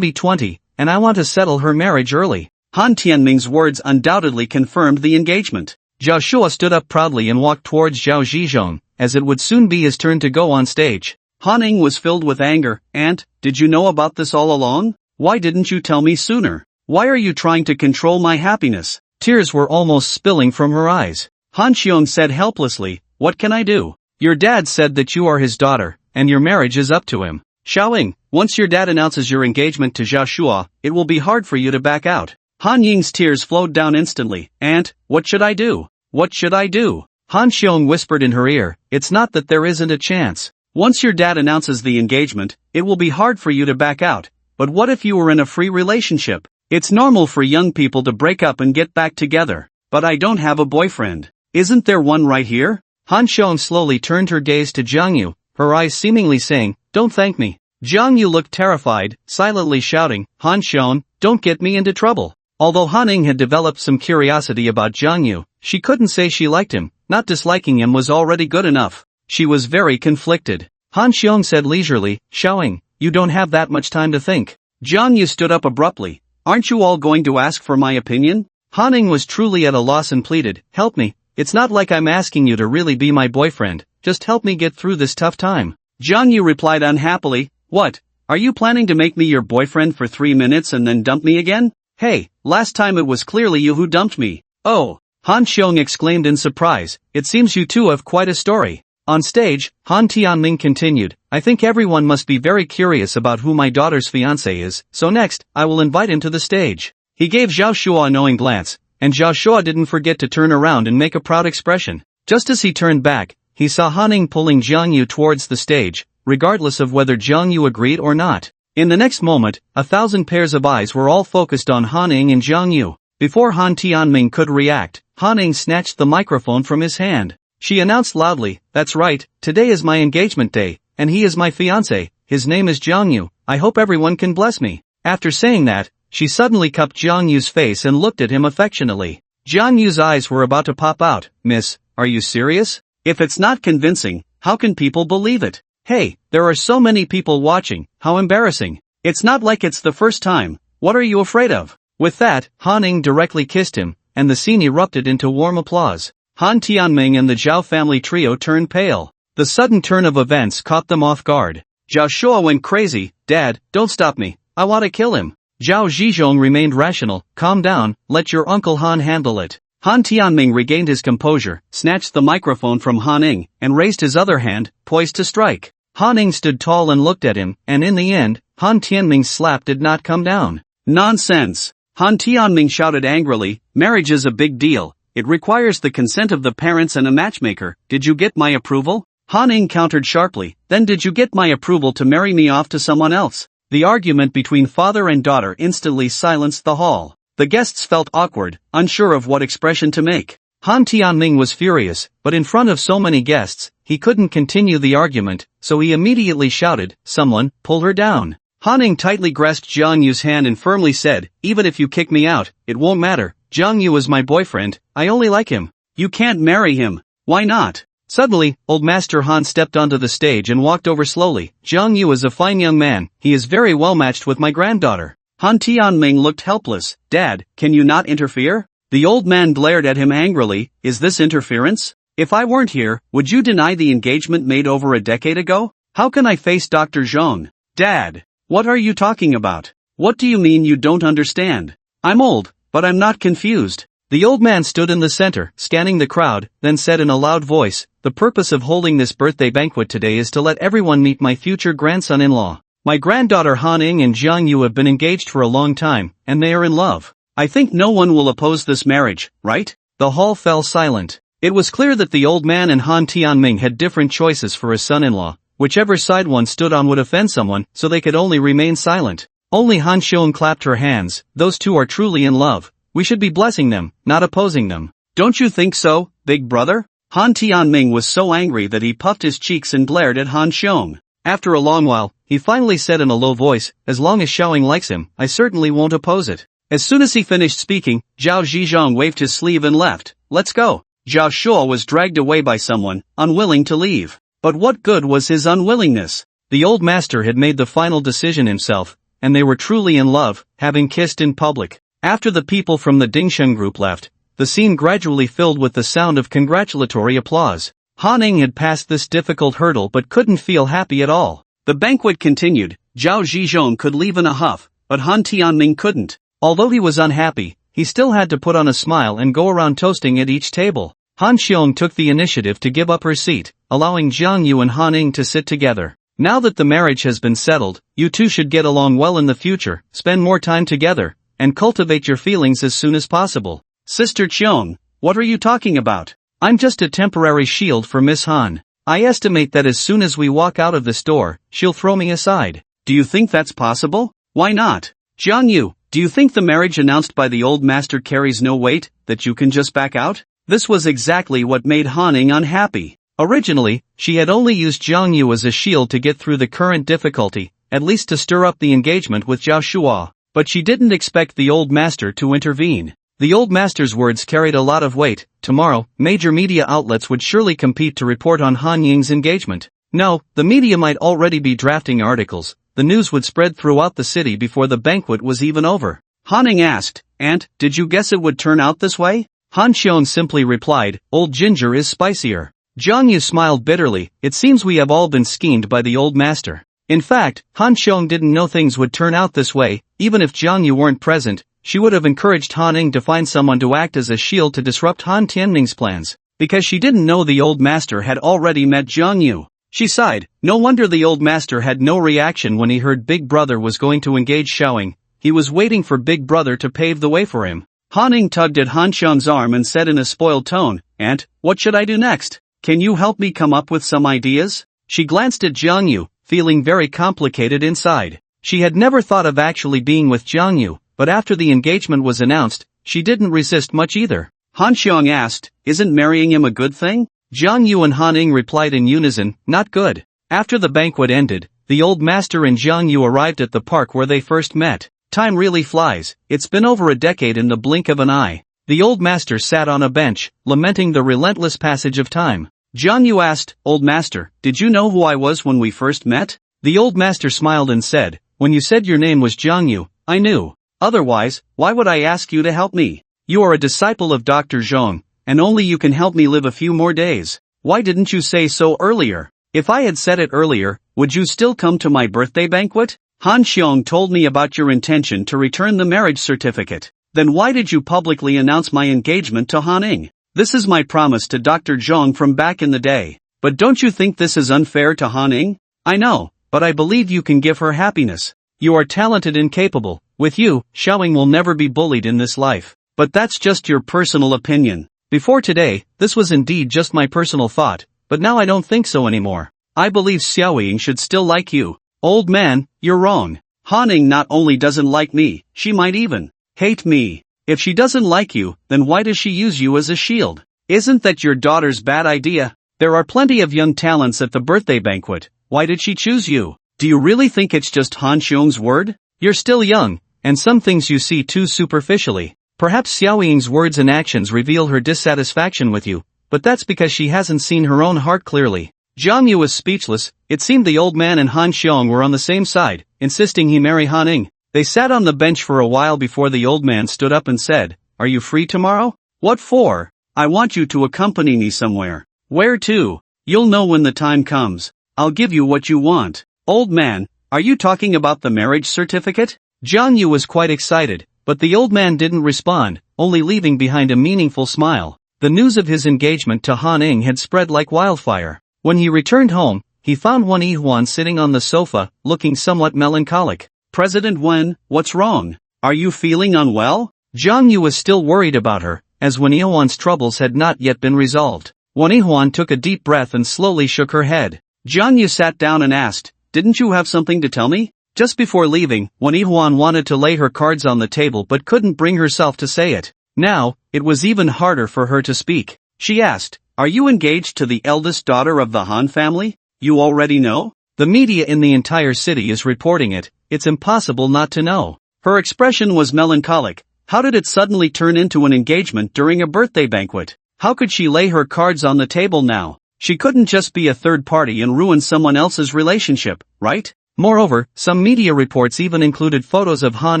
be 20, and I want to settle her marriage early." Han Tianming's words undoubtedly confirmed the engagement. Zhao Shua stood up proudly and walked towards Zhao Zhizhong, as it would soon be his turn to go on stage. Han Ying was filled with anger. "Aunt, did you know about this all along? Why didn't you tell me sooner? Why are you trying to control my happiness?" Tears were almost spilling from her eyes. Han Xiong said helplessly, "What can I do? Your dad said that you are his daughter, and your marriage is up to him. Xiaoling, once your dad announces your engagement to Zhao Shua, it will be hard for you to back out." Han Ying's tears flowed down instantly. "Aunt, what should I do? What should I do?" Han Xiong whispered in her ear, "It's not that there isn't a chance. Once your dad announces the engagement, it will be hard for you to back out. But what if you were in a free relationship? It's normal for young people to break up and get back together. But I don't have a boyfriend. Isn't there one right here?" Han Xiong slowly turned her gaze to Jiang Yu, her eyes seemingly saying, "Don't thank me." Jiang Yu looked terrified, silently shouting, "Han Xiong, don't get me into trouble." Although Han Ying had developed some curiosity about Jiang Yu, she couldn't say she liked him. Not disliking him was already good enough. She was very conflicted. Han Xiong said leisurely, "Xiaoying, you don't have that much time to think." Jiang Yu stood up abruptly. "Aren't you all going to ask for my opinion?" Han Ying was truly at a loss and pleaded, "Help me. It's not like I'm asking you to really be my boyfriend, just help me get through this tough time." Jiang Yu replied unhappily, "What? Are you planning to make me your boyfriend for 3 minutes and then dump me again? Hey, last time it was clearly you who dumped me." "Oh!" Han Xiong exclaimed in surprise, "It seems you two have quite a story." On stage, Han Tianming continued, "I think everyone must be very curious about who my daughter's fiancé is, so next, I will invite him to the stage." He gave Zhao Shua a knowing glance, and Zhao Shua didn't forget to turn around and make a proud expression. Just as he turned back, he saw Han Ying pulling Jiang Yu towards the stage, regardless of whether Jiang Yu agreed or not. In the next moment, 1,000 pairs of eyes were all focused on Han Ying and Jiang Yu. Before Han Tianming could react, Han Ying snatched the microphone from his hand. She announced loudly, "That's right, today is my engagement day, and he is my fiancé, his name is Jiang Yu, I hope everyone can bless me." After saying that, she suddenly cupped Jiang Yu's face and looked at him affectionately. Jiang Yu's eyes were about to pop out. "Miss, are you serious? If it's not convincing, how can people believe it? Hey, there are so many people watching, how embarrassing. It's not like it's the first time, what are you afraid of?" With that, Han Ying directly kissed him, and the scene erupted into warm applause. Han Tianming and the Zhao family trio turned pale. The sudden turn of events caught them off guard. Zhao Shua went crazy. "Dad, don't stop me, I want to kill him." Zhao Zhizhong remained rational. "Calm down, let your Uncle Han handle it." Han Tianming regained his composure, snatched the microphone from Han Ying, and raised his other hand, poised to strike. Han Ying stood tall and looked at him, and in the end, Han Tianming's slap did not come down. "Nonsense!" Han Tianming shouted angrily, "Marriage is a big deal. It requires the consent of the parents and a matchmaker. Did you get my approval?" Han Ying countered sharply, "Then did you get my approval to marry me off to someone else?" The argument between father and daughter instantly silenced the hall. The guests felt awkward, unsure of what expression to make. Han Tianming was furious, but in front of so many guests, he couldn't continue the argument, so he immediately shouted, "Someone, pull her down." Han Ying tightly grasped Jiang Yu's hand and firmly said, "Even if you kick me out, it won't matter. Jiang Yu is my boyfriend, I only like him." "You can't marry him. Why not?" Suddenly, Old Master Han stepped onto the stage and walked over slowly. "Jiang Yu is a fine young man, he is very well matched with my granddaughter." Han Tianming looked helpless. "Dad, can you not interfere?" The old man glared at him angrily. "Is this interference? If I weren't here, would you deny the engagement made over a decade ago? How can I face Dr. Zhong?" "Dad, what are you talking about? What do you mean you don't understand? I'm old, but I'm not confused." The old man stood in the center, scanning the crowd, then said in a loud voice, "The purpose of holding this birthday banquet today is to let everyone meet my future grandson-in-law. My granddaughter Han Ying and Jiang Yu have been engaged for a long time, and they are in love. I think no one will oppose this marriage, right?" The hall fell silent. It was clear that the old man and Han Tianming had different choices for his son-in-law. Whichever side one stood on would offend someone, so they could only remain silent. Only Han Xiong clapped her hands. "Those two are truly in love. We should be blessing them, not opposing them." "Don't you think so, big brother?" Han Tianming was so angry that he puffed his cheeks and glared at Han Xiong. After a long while, he finally said in a low voice, as long as Xiaoying likes him, I certainly won't oppose it. As soon as he finished speaking, Zhao Zhizhong waved his sleeve and left. Let's go. Zhao Shuo was dragged away by someone, unwilling to leave. But what good was his unwillingness? The old master had made the final decision himself, and they were truly in love, having kissed in public. After the people from the Dingsheng group left, the scene gradually filled with the sound of congratulatory applause. Han Ning had passed this difficult hurdle but couldn't feel happy at all. The banquet continued. Zhao Zhizhong could leave in a huff, but Han Tianming couldn't. Although he was unhappy, he still had to put on a smile and go around toasting at each table. Han Xiong took the initiative to give up her seat, allowing Jiang Yu and Han Ning to sit together. Now that the marriage has been settled, you two should get along well in the future, spend more time together, and cultivate your feelings as soon as possible. Sister Qiong, what are you talking about? I'm just a temporary shield for Miss Han. I estimate that as soon as we walk out of this door, she'll throw me aside. Do you think that's possible? Why not? Jiang Yu, do you think the marriage announced by the old master carries no weight, that you can just back out? This was exactly what made Han Ning unhappy. Originally, she had only used Jiang Yu as a shield to get through the current difficulty, at least to stir up the engagement with Zhao Shuo, but she didn't expect the old master to intervene. The old master's words carried a lot of weight. Tomorrow, major media outlets would surely compete to report on Han Ying's engagement. No, the media might already be drafting articles. The news would spread throughout the city before the banquet was even over. Han Ning asked, Aunt, did you guess it would turn out this way? Han Xiong simply replied, old ginger is spicier. Jiang Yu smiled bitterly, it seems we have all been schemed by the old master. In fact, Han Xiong didn't know things would turn out this way. Even if Jiang Yu weren't present, she would have encouraged Han Ning to find someone to act as a shield to disrupt Han Tianming's plans, because she didn't know the old master had already met Jiang Yu. She sighed, no wonder the old master had no reaction when he heard Big Brother was going to engage Xiaoying. He was waiting for Big Brother to pave the way for him. Han Ning tugged at Han Xiong's arm and said in a spoiled tone, Aunt, what should I do next? Can you help me come up with some ideas? She glanced at Jiang Yu, feeling very complicated inside. She had never thought of actually being with Jiang Yu, but after the engagement was announced, she didn't resist much either. Han Xiong asked, isn't marrying him a good thing? Jiang Yu and Han Ning replied in unison, not good. After the banquet ended, the old master and Jiang Yu arrived at the park where they first met. Time really flies, it's been over a decade in the blink of an eye. The old master sat on a bench, lamenting the relentless passage of time. Jiang Yu asked, Old master, did you know who I was when we first met? The old master smiled and said, when you said your name was Jiang Yu, I knew. Otherwise, why would I ask you to help me? You are a disciple of Dr. Zhong, and only you can help me live a few more days. Why didn't you say so earlier? If I had said it earlier, would you still come to my birthday banquet? Han Xiong told me about your intention to return the marriage certificate. Then why did you publicly announce my engagement to Han Ning? This is my promise to Dr. Zhong from back in the day. But don't you think this is unfair to Han Ning? I know, but I believe you can give her happiness. You are talented and capable. With you, Xiaoying will never be bullied in this life. But that's just your personal opinion. Before today, this was indeed just my personal thought, but now I don't think so anymore. I believe Xiaoying should still like you. Old man, you're wrong. Han Ning not only doesn't like me, she might even hate me. If she doesn't like you, then why does she use you as a shield? Isn't that your daughter's bad idea? There are plenty of young talents at the birthday banquet. Why did she choose you? Do you really think it's just Han Xiong's word? You're still young, and some things you see too superficially. Perhaps Xiaoying's words and actions reveal her dissatisfaction with you, but that's because she hasn't seen her own heart clearly. Jiang Yu was speechless. It seemed the old man and Han Xiong were on the same side, insisting he marry Han Ning. They sat on the bench for a while before the old man stood up and said, Are you free tomorrow? What for? I want you to accompany me somewhere. Where to? You'll know when the time comes. I'll give you what you want. Old man, are you talking about the marriage certificate? Jiang Yu was quite excited, but the old man didn't respond, only leaving behind a meaningful smile. The news of his engagement to Han Ning had spread like wildfire. When he returned home, he found Wan Yihuan sitting on the sofa, looking somewhat melancholic. President Wen, what's wrong? Are you feeling unwell? Jiang Yu was still worried about her, as Wan Yihuan's troubles had not yet been resolved. Wan Yihuan took a deep breath and slowly shook her head. Jiang Yu sat down and asked, Didn't you have something to tell me? Just before leaving, Wan Yihuan wanted to lay her cards on the table but couldn't bring herself to say it. Now, it was even harder for her to speak. She asked, Are you engaged to the eldest daughter of the Han family? You already know? The media in the entire city is reporting it, it's impossible not to know. Her expression was melancholic. How did it suddenly turn into an engagement during a birthday banquet? How could she lay her cards on the table now? She couldn't just be a third party and ruin someone else's relationship, right? Moreover, some media reports even included photos of Han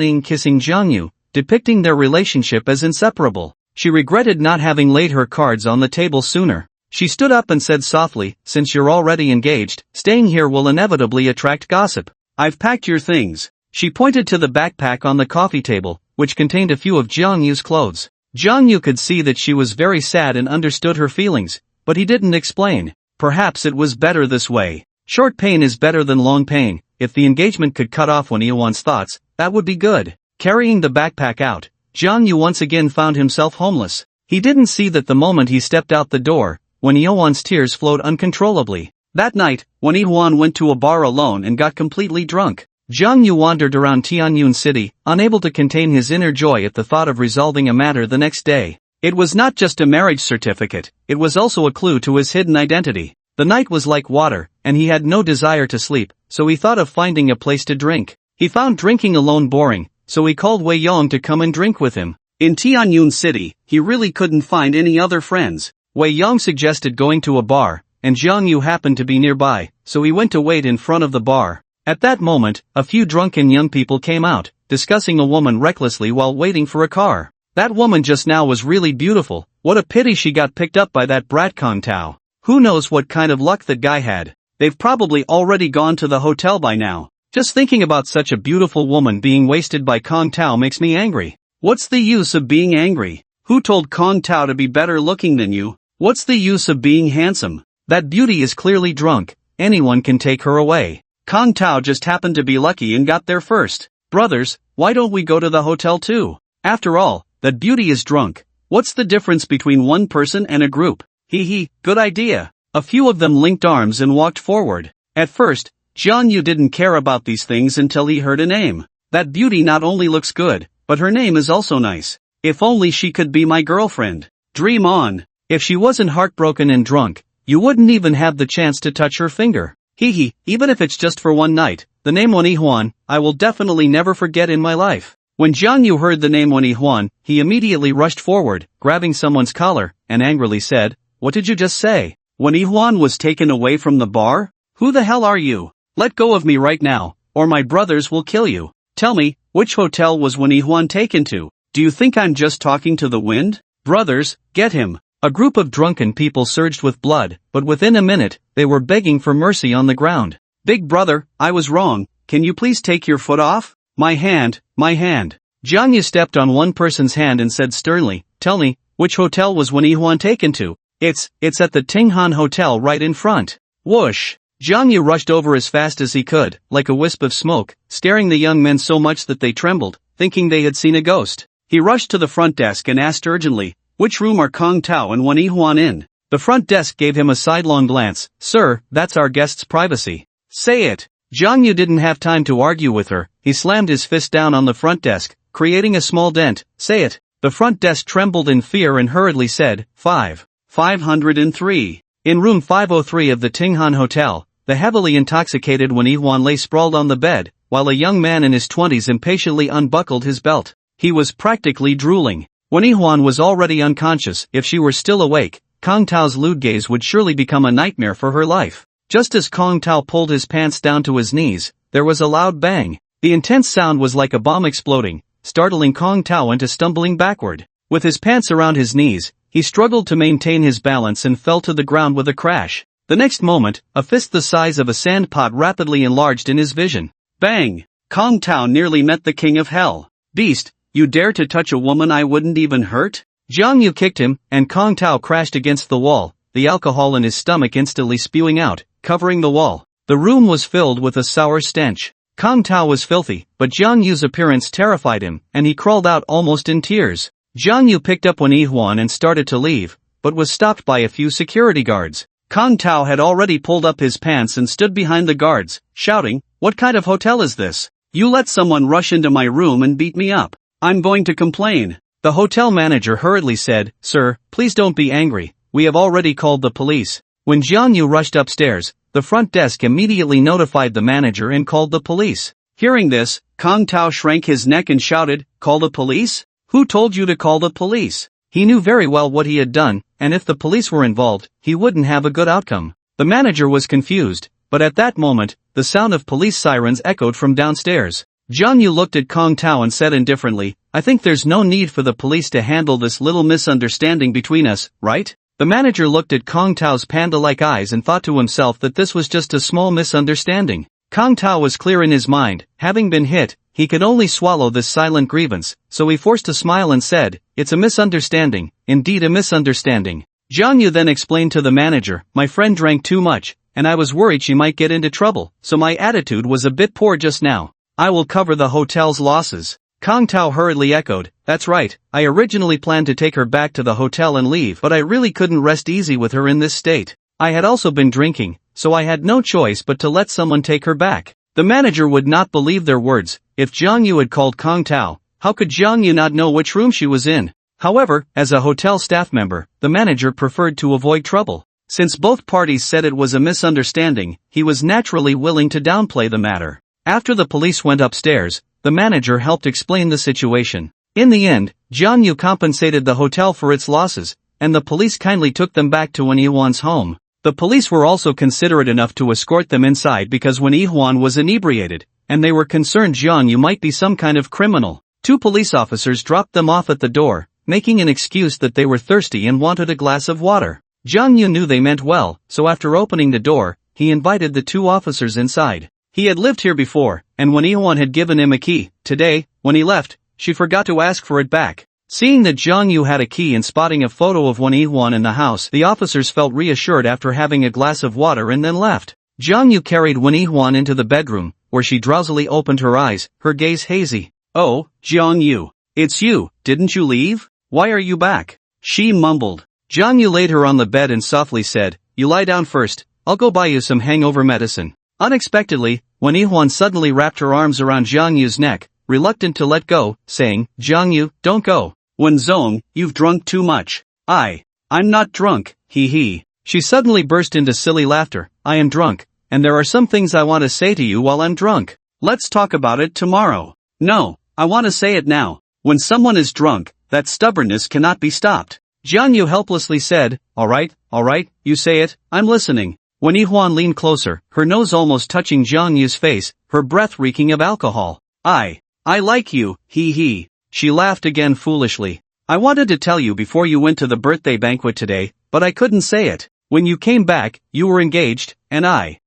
Ying kissing Jang Yu, depicting their relationship as inseparable. She regretted not having laid her cards on the table sooner. She stood up and said softly, "Since you're already engaged, staying here will inevitably attract gossip. I've packed your things." She pointed to the backpack on the coffee table, which contained a few of Jang Yu's clothes. Jang Yu could see that she was very sad and understood her feelings, but he didn't explain. Perhaps it was better this way. Short pain is better than long pain. If the engagement could cut off Yuan's thoughts, that would be good. Carrying the backpack out, Jang Yu once again found himself homeless. He didn't see that the moment he stepped out the door, Yuan's tears flowed uncontrollably. That night, Yuan went to a bar alone and got completely drunk. Jang Yu wandered around Tianyun City, unable to contain his inner joy at the thought of resolving a matter the next day. It was not just a marriage certificate, it was also a clue to his hidden identity. The night was like water, and he had no desire to sleep, so he thought of finding a place to drink. He found drinking alone boring, so he called Wei Yong to come and drink with him. In Tianyun City, he really couldn't find any other friends. Wei Yong suggested going to a bar, and Jang Yu happened to be nearby, so he went to wait in front of the bar. At that moment, a few drunken young people came out, discussing a woman recklessly while waiting for a car. That woman just now was really beautiful. What a pity she got picked up by that brat Kong Tao. Who knows what kind of luck that guy had. They've probably already gone to the hotel by now. Just thinking about such a beautiful woman being wasted by Kong Tao makes me angry. What's the use of being angry? Who told Kong Tao to be better looking than you? What's the use of being handsome? That beauty is clearly drunk. Anyone can take her away. Kong Tao just happened to be lucky and got there first. Brothers, why don't we go to the hotel too? After all, that beauty is drunk. What's the difference between one person and a group? Hee, good idea. A few of them linked arms and walked forward. At first, Jang Yu didn't care about these things until he heard a name. That beauty not only looks good, but her name is also nice. If only she could be my girlfriend. Dream on. If she wasn't heartbroken and drunk, you wouldn't even have the chance to touch her finger. Even if it's just for one night, the name Yuan, I will definitely never forget in my life. When Jang Yu heard the name Yuan, he immediately rushed forward, grabbing someone's collar, and angrily said, "What did you just say? Yuan was taken away from the bar? Who the hell are you? Let go of me right now, or my brothers will kill you. Tell me, which hotel was Yuan taken to? Do you think I'm just talking to the wind? Brothers, get him." A group of drunken people surged with blood, but within a minute, they were begging for mercy on the ground. "Big brother, I was wrong. Can you please take your foot off? My hand, my hand." Jang Yu stepped on one person's hand and said sternly, "Tell me, which hotel was Yuan taken to?" It's at the Tinghan Hotel right in front." Whoosh! Jang Yu rushed over as fast as he could, like a wisp of smoke, staring the young men so much that they trembled, thinking they had seen a ghost. He rushed to the front desk and asked urgently, "Which room are Kong Tao and Yuan in?" The front desk gave him a sidelong glance. "Sir, that's our guest's privacy." "Say it." Jang Yu didn't have time to argue with her. He slammed his fist down on the front desk, creating a small dent. "Say it." The front desk trembled in fear and hurriedly said, 503. In room 503 of the Tinghan Hotel, the heavily intoxicated Yuan lay sprawled on the bed, while a young man in his 20s impatiently unbuckled his belt. He was practically drooling. Yuan was already unconscious. If she were still awake, Kong Tao's lewd gaze would surely become a nightmare for her life. Just as Kong Tao pulled his pants down to his knees, there was a loud bang. The intense sound was like a bomb exploding, startling Kong Tao into stumbling backward. With his pants around his knees, he struggled to maintain his balance and fell to the ground with a crash. The next moment, a fist the size of a sand pot rapidly enlarged in his vision. Bang! Kong Tao nearly met the king of hell. "Beast, you dare to touch a woman I wouldn't even hurt?" Jang Yu kicked him, and Kong Tao crashed against the wall, the alcohol in his stomach instantly spewing out, covering the wall. The room was filled with a sour stench. Kong Tao was filthy, but Jang Yu's appearance terrified him, and he crawled out almost in tears. Jang Yu picked up Yuan and started to leave, but was stopped by a few security guards. Kong Tao had already pulled up his pants and stood behind the guards, shouting, "What kind of hotel is this? You let someone rush into my room and beat me up. I'm going to complain." The hotel manager hurriedly said, "Sir, please don't be angry, we have already called the police." When Jang Yu rushed upstairs, the front desk immediately notified the manager and called the police. Hearing this, Kong Tao shrank his neck and shouted, "Call the police? Who told you to call the police?" He knew very well what he had done, and if the police were involved, he wouldn't have a good outcome. The manager was confused, but at that moment, the sound of police sirens echoed from downstairs. Jiang Yu looked at Kong Tao and said indifferently, "I think there's no need for the police to handle this little misunderstanding between us, right?" The manager looked at Kong Tao's panda-like eyes and thought to himself that this was just a small misunderstanding. Kong Tao was clear in his mind, having been hit, he could only swallow this silent grievance, so he forced a smile and said, "It's a misunderstanding, indeed a misunderstanding." Jiang Yu then explained to the manager, "My friend drank too much, and I was worried she might get into trouble, so my attitude was a bit poor just now. I will cover the hotel's losses." Kong Tao hurriedly echoed, "That's right, I originally planned to take her back to the hotel and leave, but I really couldn't rest easy with her in this state. I had also been drinking, so I had no choice but to let someone take her back." The manager would not believe their words. If Jiang Yu had called Kong Tao, how could Jiang Yu not know which room she was in? However, as a hotel staff member, the manager preferred to avoid trouble. Since both parties said it was a misunderstanding, he was naturally willing to downplay the matter. After the police went upstairs, the manager helped explain the situation. In the end, Jiang Yu compensated the hotel for its losses, and the police kindly took them back to Wen Yihuan's home. The police were also considerate enough to escort them inside because Wen Yihuan was inebriated, and they were concerned Jiang Yu might be some kind of criminal. 2 police officers dropped them off at the door, making an excuse that they were thirsty and wanted a glass of water. Jiang Yu knew they meant well, so after opening the door, he invited the 2 officers inside. He had lived here before, and Wen Yihuan had given him a key. Today, when he left, she forgot to ask for it back. Seeing that Jiang Yu had a key and spotting a photo of Wen Yihuan in the house, the officers felt reassured after having a glass of water and then left. Jiang Yu carried Wen Yihuan into the bedroom, where she drowsily opened her eyes, her gaze hazy. "Oh, Jiang Yu, it's you, didn't you leave? Why are you back?" she mumbled. Jiang Yu laid her on the bed and softly said, "You lie down first, I'll go buy you some hangover medicine." Unexpectedly, Wen Yihuan suddenly wrapped her arms around Jiang Yu's neck, reluctant to let go, saying, "Jiang Yu, don't go." "Wen Zong, you've drunk too much." I'm not drunk, he. She suddenly burst into silly laughter. "I am drunk, and there are some things I want to say to you while I'm drunk." "Let's talk about it tomorrow." "No, I want to say it now. When someone is drunk, that stubbornness cannot be stopped." Jiang Yu helplessly said, all right, you say it, I'm listening." Wen Yihuan leaned closer, her nose almost touching Jiang Yu's face, her breath reeking of alcohol. I like you, he. She laughed again foolishly. "I wanted to tell you before you went to the birthday banquet today, but I couldn't say it. When you came back, you were engaged, and I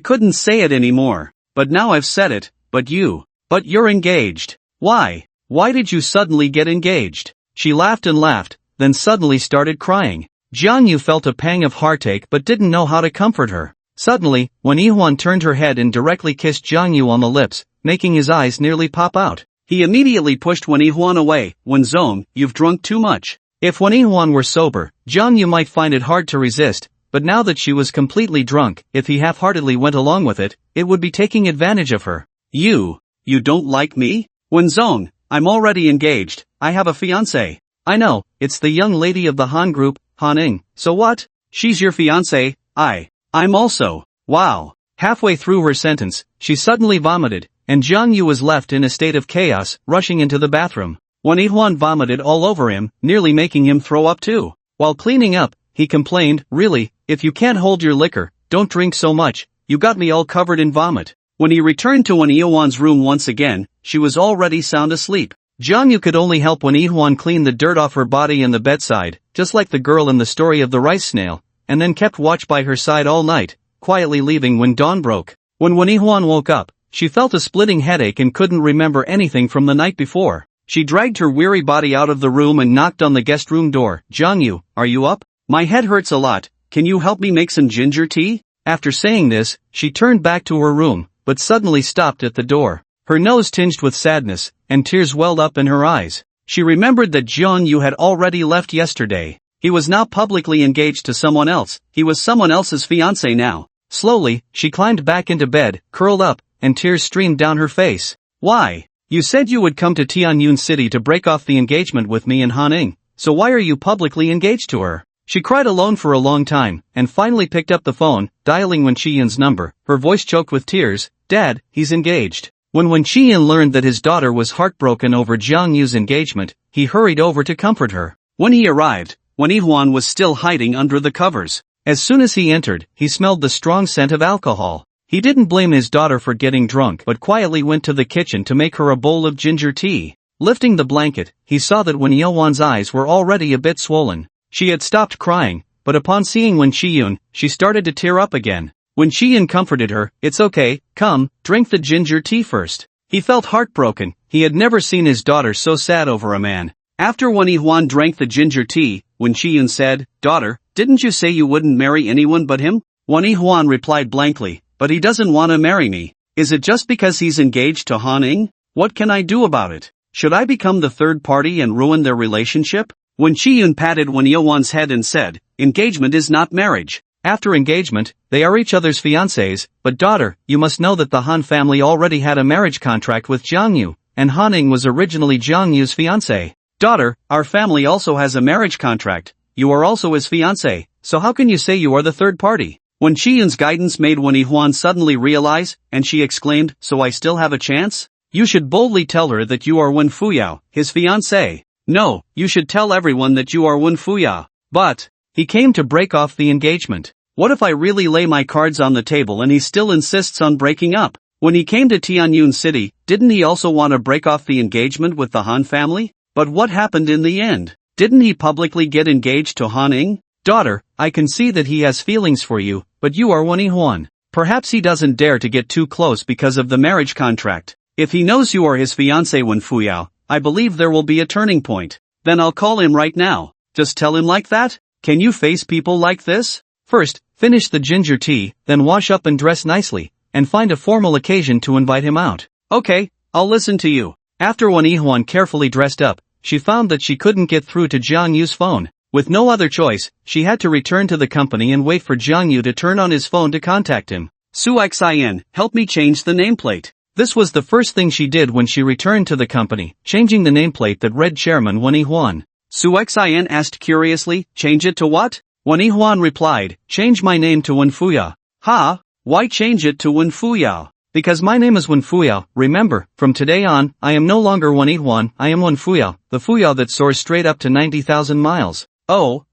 couldn't say it anymore. But now I've said it, but you're engaged. Why did you suddenly get engaged?" She laughed and laughed, then suddenly started crying. Jiang Yu felt a pang of heartache but didn't know how to comfort her. Suddenly, Wen Yihuan turned her head and directly kissed Jiang Yu on the lips, making his eyes nearly pop out. He immediately pushed Wen Yihuan away. "Wen Zong, you've drunk too much." If Wen Yihuan were sober, Jiang Yu might find it hard to resist, but now that she was completely drunk, if he half-heartedly went along with it, it would be taking advantage of her. You don't like me? "Wen Zong, I'm already engaged, I have a fiancé." "I know, it's the young lady of the Han group, Han Ing, so what?" "She's your fiancé, I'm also." Wow. Halfway through her sentence, she suddenly vomited, and Jiang Yu was left in a state of chaos, rushing into the bathroom. Wen Yihuan vomited all over him, nearly making him throw up too. While cleaning up, he complained, "Really, if you can't hold your liquor, don't drink so much, you got me all covered in vomit." When he returned to Wen Yihuan's room once again, she was already sound asleep. Jiang Yu could only help Wen Yihuan clean the dirt off her body and the bedside, just like the girl in the story of the rice snail, and then kept watch by her side all night, quietly leaving when dawn broke. When Wen Yihuan woke up, she felt a splitting headache and couldn't remember anything from the night before. She dragged her weary body out of the room and knocked on the guest room door. "Jiang Yu, are you up? My head hurts a lot, can you help me make some ginger tea?" After saying this, she turned back to her room, but suddenly stopped at the door. Her nose tinged with sadness, and tears welled up in her eyes. She remembered that Jiang Yu had already left yesterday. He was now publicly engaged to someone else. He was someone else's fiancé now. Slowly, she climbed back into bed, curled up, and tears streamed down her face. "Why? You said you would come to Tianyun City to break off the engagement with me and Han Ing, so why are you publicly engaged to her?" She cried alone for a long time, and finally picked up the phone, dialing Wen Chiyun's number, her voice choked with tears. "Dad, he's engaged." When Wen Chiyun learned that his daughter was heartbroken over Jiang Yu's engagement, he hurried over to comfort her. When he arrived, Wen Yihuan was still hiding under the covers. As soon as he entered, he smelled the strong scent of alcohol. He didn't blame his daughter for getting drunk but quietly went to the kitchen to make her a bowl of ginger tea. Lifting the blanket, he saw that Wen Yihuan's eyes were already a bit swollen. She had stopped crying, but upon seeing Wen Chiyun, she started to tear up again. Wen Chiyun comforted her. "It's okay, come, drink the ginger tea first." He felt heartbroken. He had never seen his daughter so sad over a man. After Wen Yihuan drank the ginger tea, Wen Chiyun said, "Daughter, didn't you say you wouldn't marry anyone but him?" Wen Yihuan replied blankly, "But he doesn't want to marry me. Is it just because he's engaged to Han Ning? What can I do about it? Should I become the third party and ruin their relationship?" Wen Chiyun patted Wen Yihuan's head and said, "Engagement is not marriage. After engagement, they are each other's fiancés, but daughter, you must know that the Han family already had a marriage contract with Jiang Yu, and Han Ning was originally Jiang Yu's fiancé." "Daughter, our family also has a marriage contract. You are also his fiancé, so how can you say you are the third party?" Wen Chiyun's guidance made Wen Yihuan suddenly realize, and she exclaimed, "So I still have a chance? You should boldly tell her that you are Wen Fuyao, his fiancé. No, you should tell everyone that you are Wen Fuyao." But he came to break off the engagement. What if I really lay my cards on the table and he still insists on breaking up? When he came to Tianyun City, didn't he also want to break off the engagement with the Han family? But what happened in the end? Didn't he publicly get engaged to Han Ning? "Daughter, I can see that he has feelings for you, but you are Wen Yihuan. Perhaps he doesn't dare to get too close because of the marriage contract. If he knows you are his fiancé Wen Fuyao, I believe there will be a turning point. Then I'll call him right now." Just tell him like that? Can you face people like this? First, finish the ginger tea, then wash up and dress nicely, and find a formal occasion to invite him out. Okay, I'll listen to you. After Wen Yihuan carefully dressed up, she found that she couldn't get through to Jiang Yu's phone. With no other choice, she had to return to the company and wait for Jiang Yu to turn on his phone to contact him. "Su Xin, help me change the nameplate." This was the first thing she did when she returned to the company, changing the nameplate that read Chairman Wen Yihuan. Su Xin asked curiously, "Change it to what?" Wen Yihuan replied, "Change my name to Wen Fuyao." "Ha? Why change it to Wen Fuyao?" "Because my name is Wen Fuyao. Remember, from today on, I am no longer Wen Yihuan, I am Wen Fuyao, the Fuyao that soars straight up to 90,000 miles. Oh.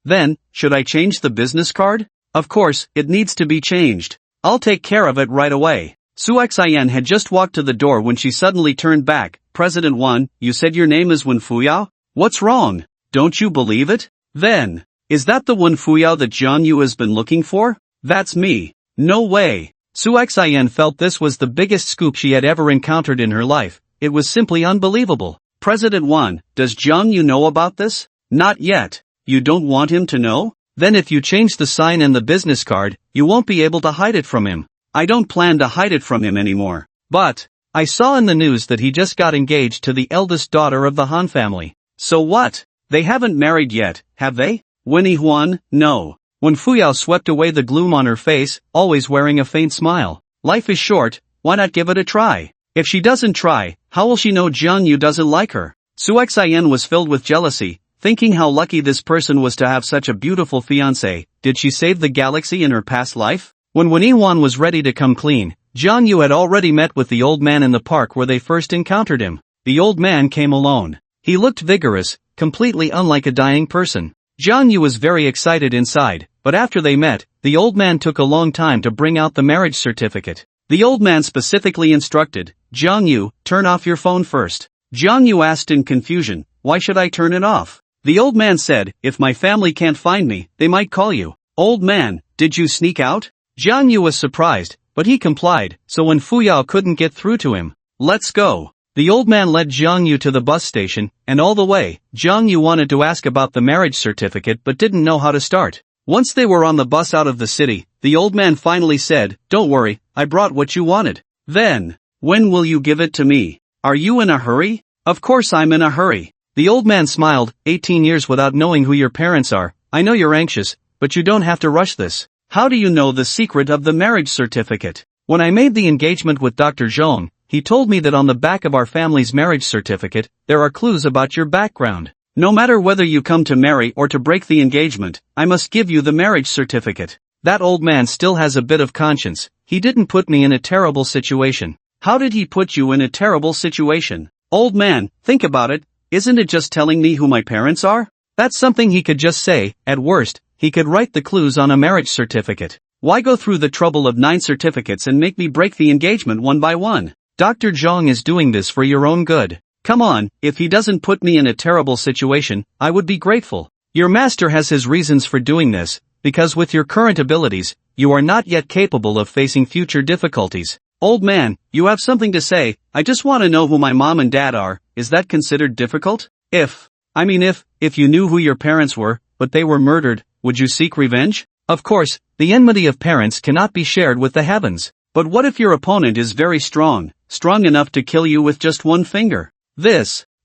Then, should I change the business card? Of course, it needs to be changed. I'll take care of it right away. Su Xian had just walked to the door when she suddenly turned back. "President Wan, you said your name is Wen Fuyao? What's wrong? Don't you believe it? Then, is that the Wen Fuyao that Jiang Yu has been looking for? That's me. No way." Su Xian felt this was the biggest scoop she had ever encountered in her life. It was simply unbelievable. "President Wan, does Jiang Yu know about this?" "Not yet. You don't want him to know? Then if you change the sign and the business card, you won't be able to hide it from him." "I don't plan to hide it from him anymore." "But, I saw in the news that he just got engaged to the eldest daughter of the Han family." "So what? They haven't married yet, have they?" "Wen Yihuan, no." Wen Fuyao swept away the gloom on her face, always wearing a faint smile. "Life is short, why not give it a try? If she doesn't try, how will she know Jiang Yu doesn't like her?" Su Xian was filled with jealousy, thinking how lucky this person was to have such a beautiful fiancé. Did she save the galaxy in her past life? When Wen Yihuan was ready to come clean, Jiang Yu had already met with the old man in the park where they first encountered him. The old man came alone. He looked vigorous, completely unlike a dying person. Jiang Yu was very excited inside, but after they met, the old man took a long time to bring out the marriage certificate. The old man specifically instructed, "Jiang Yu, turn off your phone first." Jiang Yu asked in confusion, "Why should I turn it off?" The old man said, "If my family can't find me, they might call you." "Old man, did you sneak out?" Jiang Yu was surprised, but he complied, so when Fuyao couldn't get through to him. "Let's go." The old man led Jiang Yu to the bus station, and all the way, Jiang Yu wanted to ask about the marriage certificate but didn't know how to start. Once they were on the bus out of the city, the old man finally said, "Don't worry, I brought what you wanted." "Then, when will you give it to me? Are you in a hurry?" "Of course I'm in a hurry." The old man smiled, 18 years without knowing who your parents are. I know you're anxious, but you don't have to rush this. How do you know the secret of the marriage certificate? When I made the engagement with Dr. Zhong, he told me that on the back of our family's marriage certificate, there are clues about your background. No matter whether you come to marry or to break the engagement, I must give you the marriage certificate. That old man still has a bit of conscience. He didn't put me in a terrible situation. How did he put you in a terrible situation? Old man, think about it, isn't it just telling me who my parents are? That's something he could just say. At worst, he could write the clues on a marriage certificate. Why go through the trouble of 9 certificates and make me break the engagement one by one? Dr. Jang is doing this for your own good. Come on, if he doesn't put me in a terrible situation, I would be grateful. Your master has his reasons for doing this, because with your current abilities, you are not yet capable of facing future difficulties. Old man, you have something to say. I just want to know who my mom and dad are. Is that considered difficult? If you knew who your parents were, but they were murdered, would you seek revenge? Of course, the enmity of parents cannot be shared with the heavens. But what if your opponent is very strong enough to kill you with just one finger?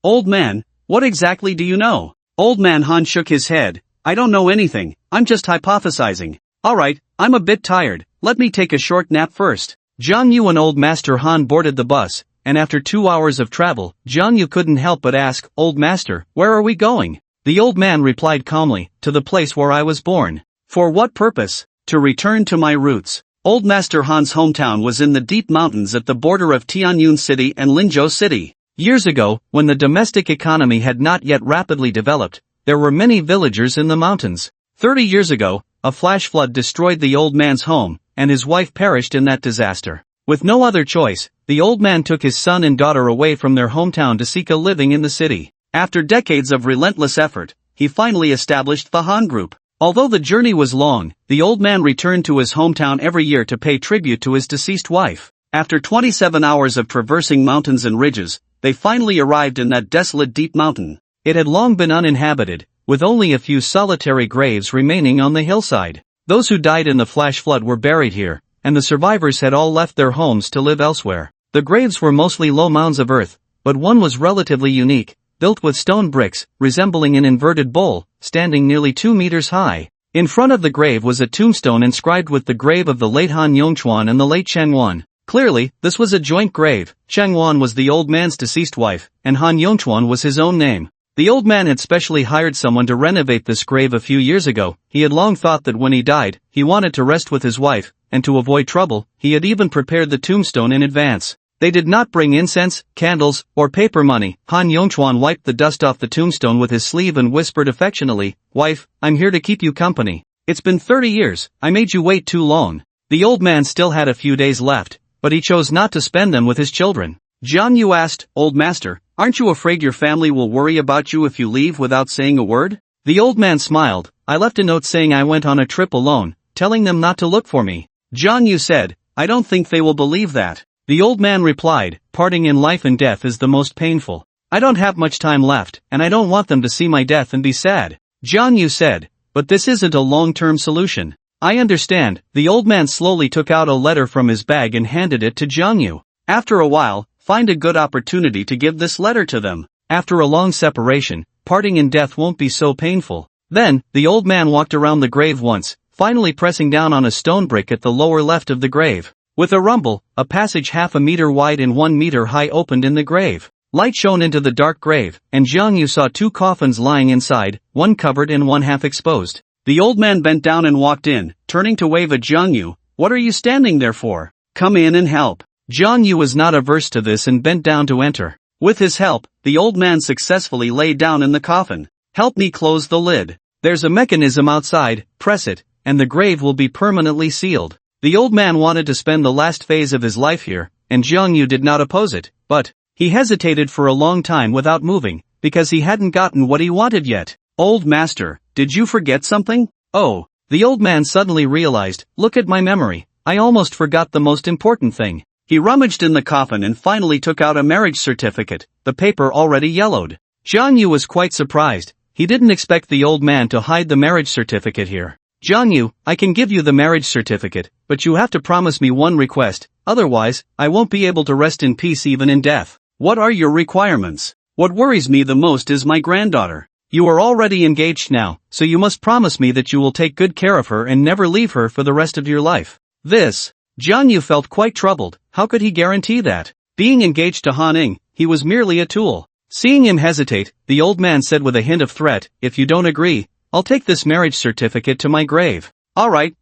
Old man, what exactly do you know? Old man Han shook his head. I don't know anything, I'm just hypothesizing. Alright, I'm a bit tired, let me take a short nap first. Jiang Yu and old master Han boarded the bus, and after 2 hours of travel, Jiang Yu couldn't help but ask, Old master, where are we going? The old man replied calmly, to the place where I was born. For what purpose? To return to my roots. Old master Han's hometown was in the deep mountains at the border of Tianyun City and Linzhou City. Years ago, when the domestic economy had not yet rapidly developed, there were many villagers in the mountains. 30 years ago, a flash flood destroyed the old man's home, and his wife perished in that disaster. With no other choice, the old man took his son and daughter away from their hometown to seek a living in the city. After decades of relentless effort, he finally established the Han Group. Although the journey was long, the old man returned to his hometown every year to pay tribute to his deceased wife. After 27 hours of traversing mountains and ridges, they finally arrived in that desolate deep mountain. It had long been uninhabited, with only a few solitary graves remaining on the hillside. Those who died in the flash flood were buried here, and the survivors had all left their homes to live elsewhere. The graves were mostly low mounds of earth, but one was relatively unique, built with stone bricks, resembling an inverted bowl, standing nearly 2 meters high. In front of the grave was a tombstone inscribed with the grave of the late Han Yongchuan and the late Cheng Wan. Clearly, this was a joint grave. Cheng Wan was the old man's deceased wife, and Han Yongchuan was his own name. The old man had specially hired someone to renovate this grave a few years ago. He had long thought that when he died, he wanted to rest with his wife, and to avoid trouble, he had even prepared the tombstone in advance. They did not bring incense, candles, or paper money. Han Yongchuan wiped the dust off the tombstone with his sleeve and whispered affectionately, Wife, I'm here to keep you company. It's been 30 years, I made you wait too long. The old man still had a few days left, but he chose not to spend them with his children. Jiang Yu asked, Old master, aren't you afraid your family will worry about you if you leave without saying a word? The old man smiled. I left a note saying I went on a trip alone, telling them not to look for me. Jiang Yu said, I don't think they will believe that. The old man replied, parting in life and death is the most painful. I don't have much time left, and I don't want them to see my death and be sad. Jiang Yu said, but this isn't a long-term solution. I understand. The old man slowly took out a letter from his bag and handed it to Jiang Yu. After a while, find a good opportunity to give this letter to them. After a long separation, parting in death won't be so painful. Then, the old man walked around the grave once, finally pressing down on a stone brick at the lower left of the grave. With a rumble, a passage half a meter wide and 1 meter high opened in the grave. Light shone into the dark grave, and Jiang Yu saw 2 coffins lying inside, one covered and one half exposed. The old man bent down and walked in, turning to wave at Jiang Yu. What are you standing there for? Come in and help. Jiang Yu was not averse to this and bent down to enter. With his help, the old man successfully lay down in the coffin. Help me close the lid. There's a mechanism outside, press it, and the grave will be permanently sealed. The old man wanted to spend the last phase of his life here, and Jiang Yu did not oppose it, but he hesitated for a long time without moving, because he hadn't gotten what he wanted yet. Old master, did you forget something? Oh, the old man suddenly realized, look at my memory, I almost forgot the most important thing. He rummaged in the coffin and finally took out a marriage certificate, the paper already yellowed. Jiang Yu was quite surprised. He didn't expect the old man to hide the marriage certificate here. Jiang Yu, I can give you the marriage certificate, but you have to promise me one request, otherwise, I won't be able to rest in peace even in death. What are your requirements? What worries me the most is my granddaughter. You are already engaged now, so you must promise me that you will take good care of her and never leave her for the rest of your life. Jiang Yu felt quite troubled. How could he guarantee that? Being engaged to Han Ing, he was merely a tool. Seeing him hesitate, the old man said with a hint of threat, "If you don't agree, I'll take this marriage certificate to my grave." Alright,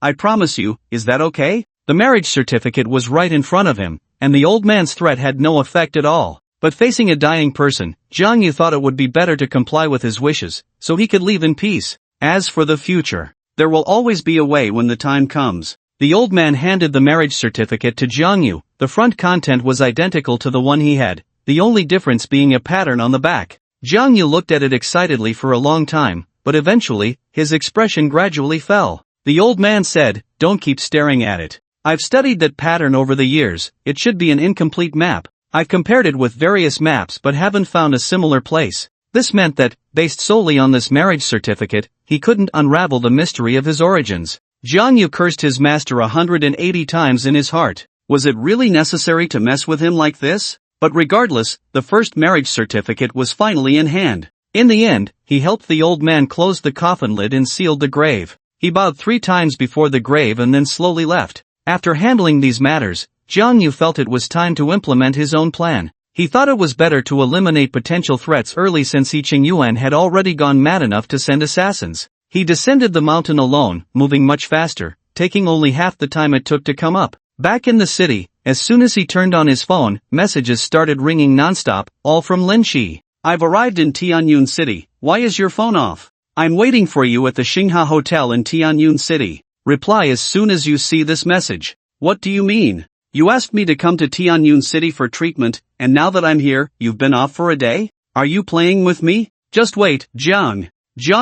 I promise you, is that okay? The marriage certificate was right in front of him, and the old man's threat had no effect at all. But facing a dying person, Jang Yu thought it would be better to comply with his wishes, so he could leave in peace. As for the future, there will always be a way when the time comes. The old man handed the marriage certificate to Jang Yu. The front content was identical to the one he had, the only difference being a pattern on the back. Jang Yu looked at it excitedly for a long time, but eventually, his expression gradually fell. The old man said, "Don't keep staring at it. I've studied that pattern over the years. It should be an incomplete map. I've compared it with various maps but haven't found a similar place." This meant that, based solely on this marriage certificate, he couldn't unravel the mystery of his origins. Jang Yu cursed his master 180 times in his heart. Was it really necessary to mess with him like this? But regardless, the first marriage certificate was finally in hand. In the end, he helped the old man close the coffin lid and sealed the grave. He bowed 3 times before the grave and then slowly left. After handling these matters, Jang Yu felt it was time to implement his own plan. He thought it was better to eliminate potential threats early since Qing Yuan had already gone mad enough to send assassins. He descended the mountain alone, moving much faster, taking only half the time it took to come up. Back in the city, as soon as he turned on his phone, messages started ringing nonstop, all from Lin Shi. "I've arrived in Tianyun City. Why is your phone off? I'm waiting for you at the Xingha Hotel in Tianyun City. Reply as soon as you see this message." "What do you mean? You asked me to come to Tianyun City for treatment, and now that I'm here, you've been off for a day? Are you playing with me?" "Just wait, Jang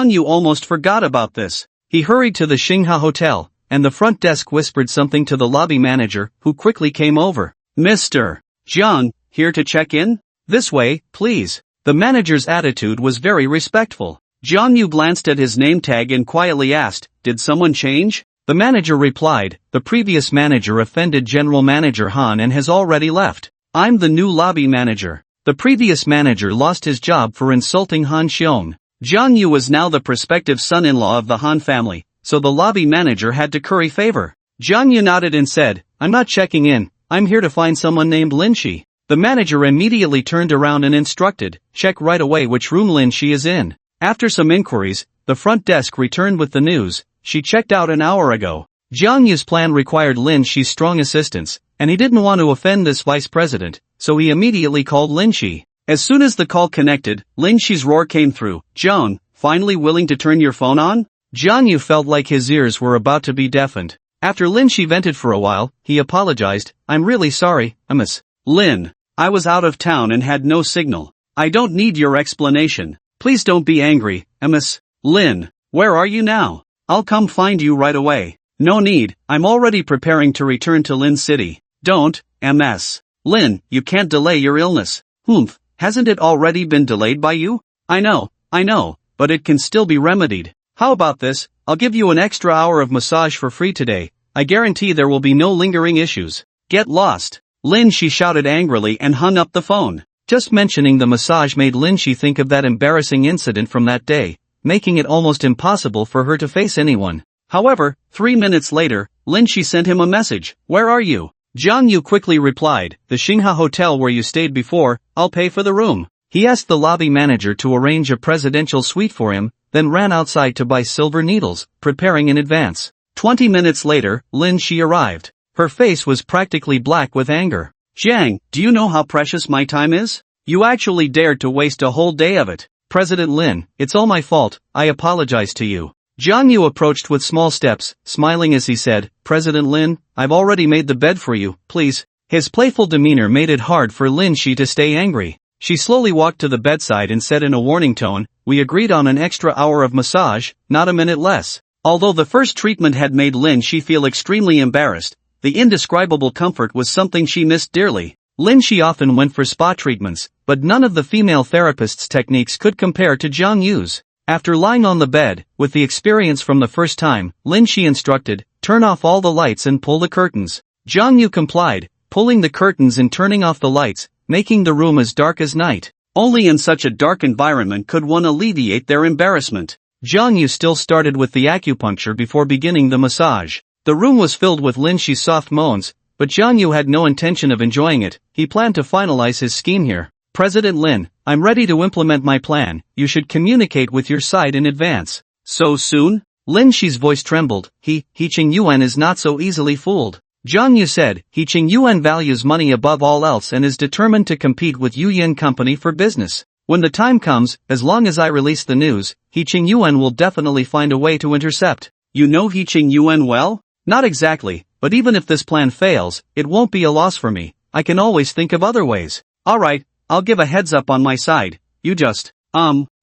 Yu almost forgot about this." He hurried to the Xingha Hotel, and the front desk whispered something to the lobby manager, who quickly came over. "Mr. Jang, here to check in?" "This way, please." The manager's attitude was very respectful. Jang Yu glanced at his name tag and quietly asked, "Did someone change?" The manager replied, "The previous manager offended General Manager Han and has already left. I'm the new lobby manager." The previous manager lost his job for insulting Han Xiong. Jang Yu was now the prospective son-in-law of the Han family, so the lobby manager had to curry favor. Jang Yu nodded and said, "I'm not checking in, I'm here to find someone named Lin Shi." The manager immediately turned around and instructed, "Check right away which room Lin Shi is in." After some inquiries, the front desk returned with the news, "She checked out an hour ago." Jang Yu's plan required Lin Shi's strong assistance, and he didn't want to offend this vice president, so he immediately called Lin Shi. As soon as the call connected, Lin Shi's roar came through, "Jang, finally willing to turn your phone on?" Jang Yu felt like his ears were about to be deafened. After Lin Shi vented for a while, he apologized, "I'm really sorry, Miss Lin, I was out of town and had no signal. I don't need your explanation. Please don't be angry, Miss Lin. Where are you now? I'll come find you right away." "No need, I'm already preparing to return to Lin City." "Don't, Ms. Lin, you can't delay your illness." "Humph, hasn't it already been delayed by you?" I know, but it can still be remedied. How about this, I'll give you an extra hour of massage for free today. I guarantee there will be no lingering issues." "Get lost." Lin Shi shouted angrily and hung up the phone. Just mentioning the massage made Lin Shi think of that embarrassing incident from that day, making it almost impossible for her to face anyone. However, 3 minutes later, Lin Shi sent him a message, "Where are you?" Jang Yu quickly replied, "The Xingha Hotel where you stayed before, I'll pay for the room." He asked the lobby manager to arrange a presidential suite for him, then ran outside to buy silver needles, preparing in advance. 20 minutes later, Lin Shi arrived. Her face was practically black with anger. "Jang, do you know how precious my time is? You actually dared to waste a whole day of it." "President Lin, it's all my fault, I apologize to you." Jang Yu approached with small steps, smiling as he said, "President Lin, I've already made the bed for you, please." His playful demeanor made it hard for Lin Shi to stay angry. She slowly walked to the bedside and said in a warning tone, "We agreed on an extra hour of massage, not a minute less." Although the first treatment had made Lin Shi feel extremely embarrassed, the indescribable comfort was something she missed dearly. Lin Shi often went for spa treatments, but none of the female therapist's techniques could compare to Jang Yu's. After lying on the bed, with the experience from the first time, Lin Shi instructed, "Turn off all the lights and pull the curtains." Jang Yu complied, pulling the curtains and turning off the lights, making the room as dark as night. Only in such a dark environment could one alleviate their embarrassment. Jang Yu still started with the acupuncture before beginning the massage. The room was filled with Lin Shi's soft moans, but Jang Yu had no intention of enjoying it. He planned to finalize his scheme here. President Lin, I'm ready to implement my plan. You should communicate with your side in advance. So soon? Lin Shi's voice trembled. He Qingyuan is not so easily fooled. Zhang Yu said, Qingyuan values money above all else and is determined to compete with Yu Yin Company for business. When the time comes, as long as I release the news, Qingyuan will definitely find a way to intercept. You know Qingyuan well? Not exactly, but even if this plan fails, it won't be a loss for me. I can always think of other ways. Alright, I'll give a heads up on my side. You just,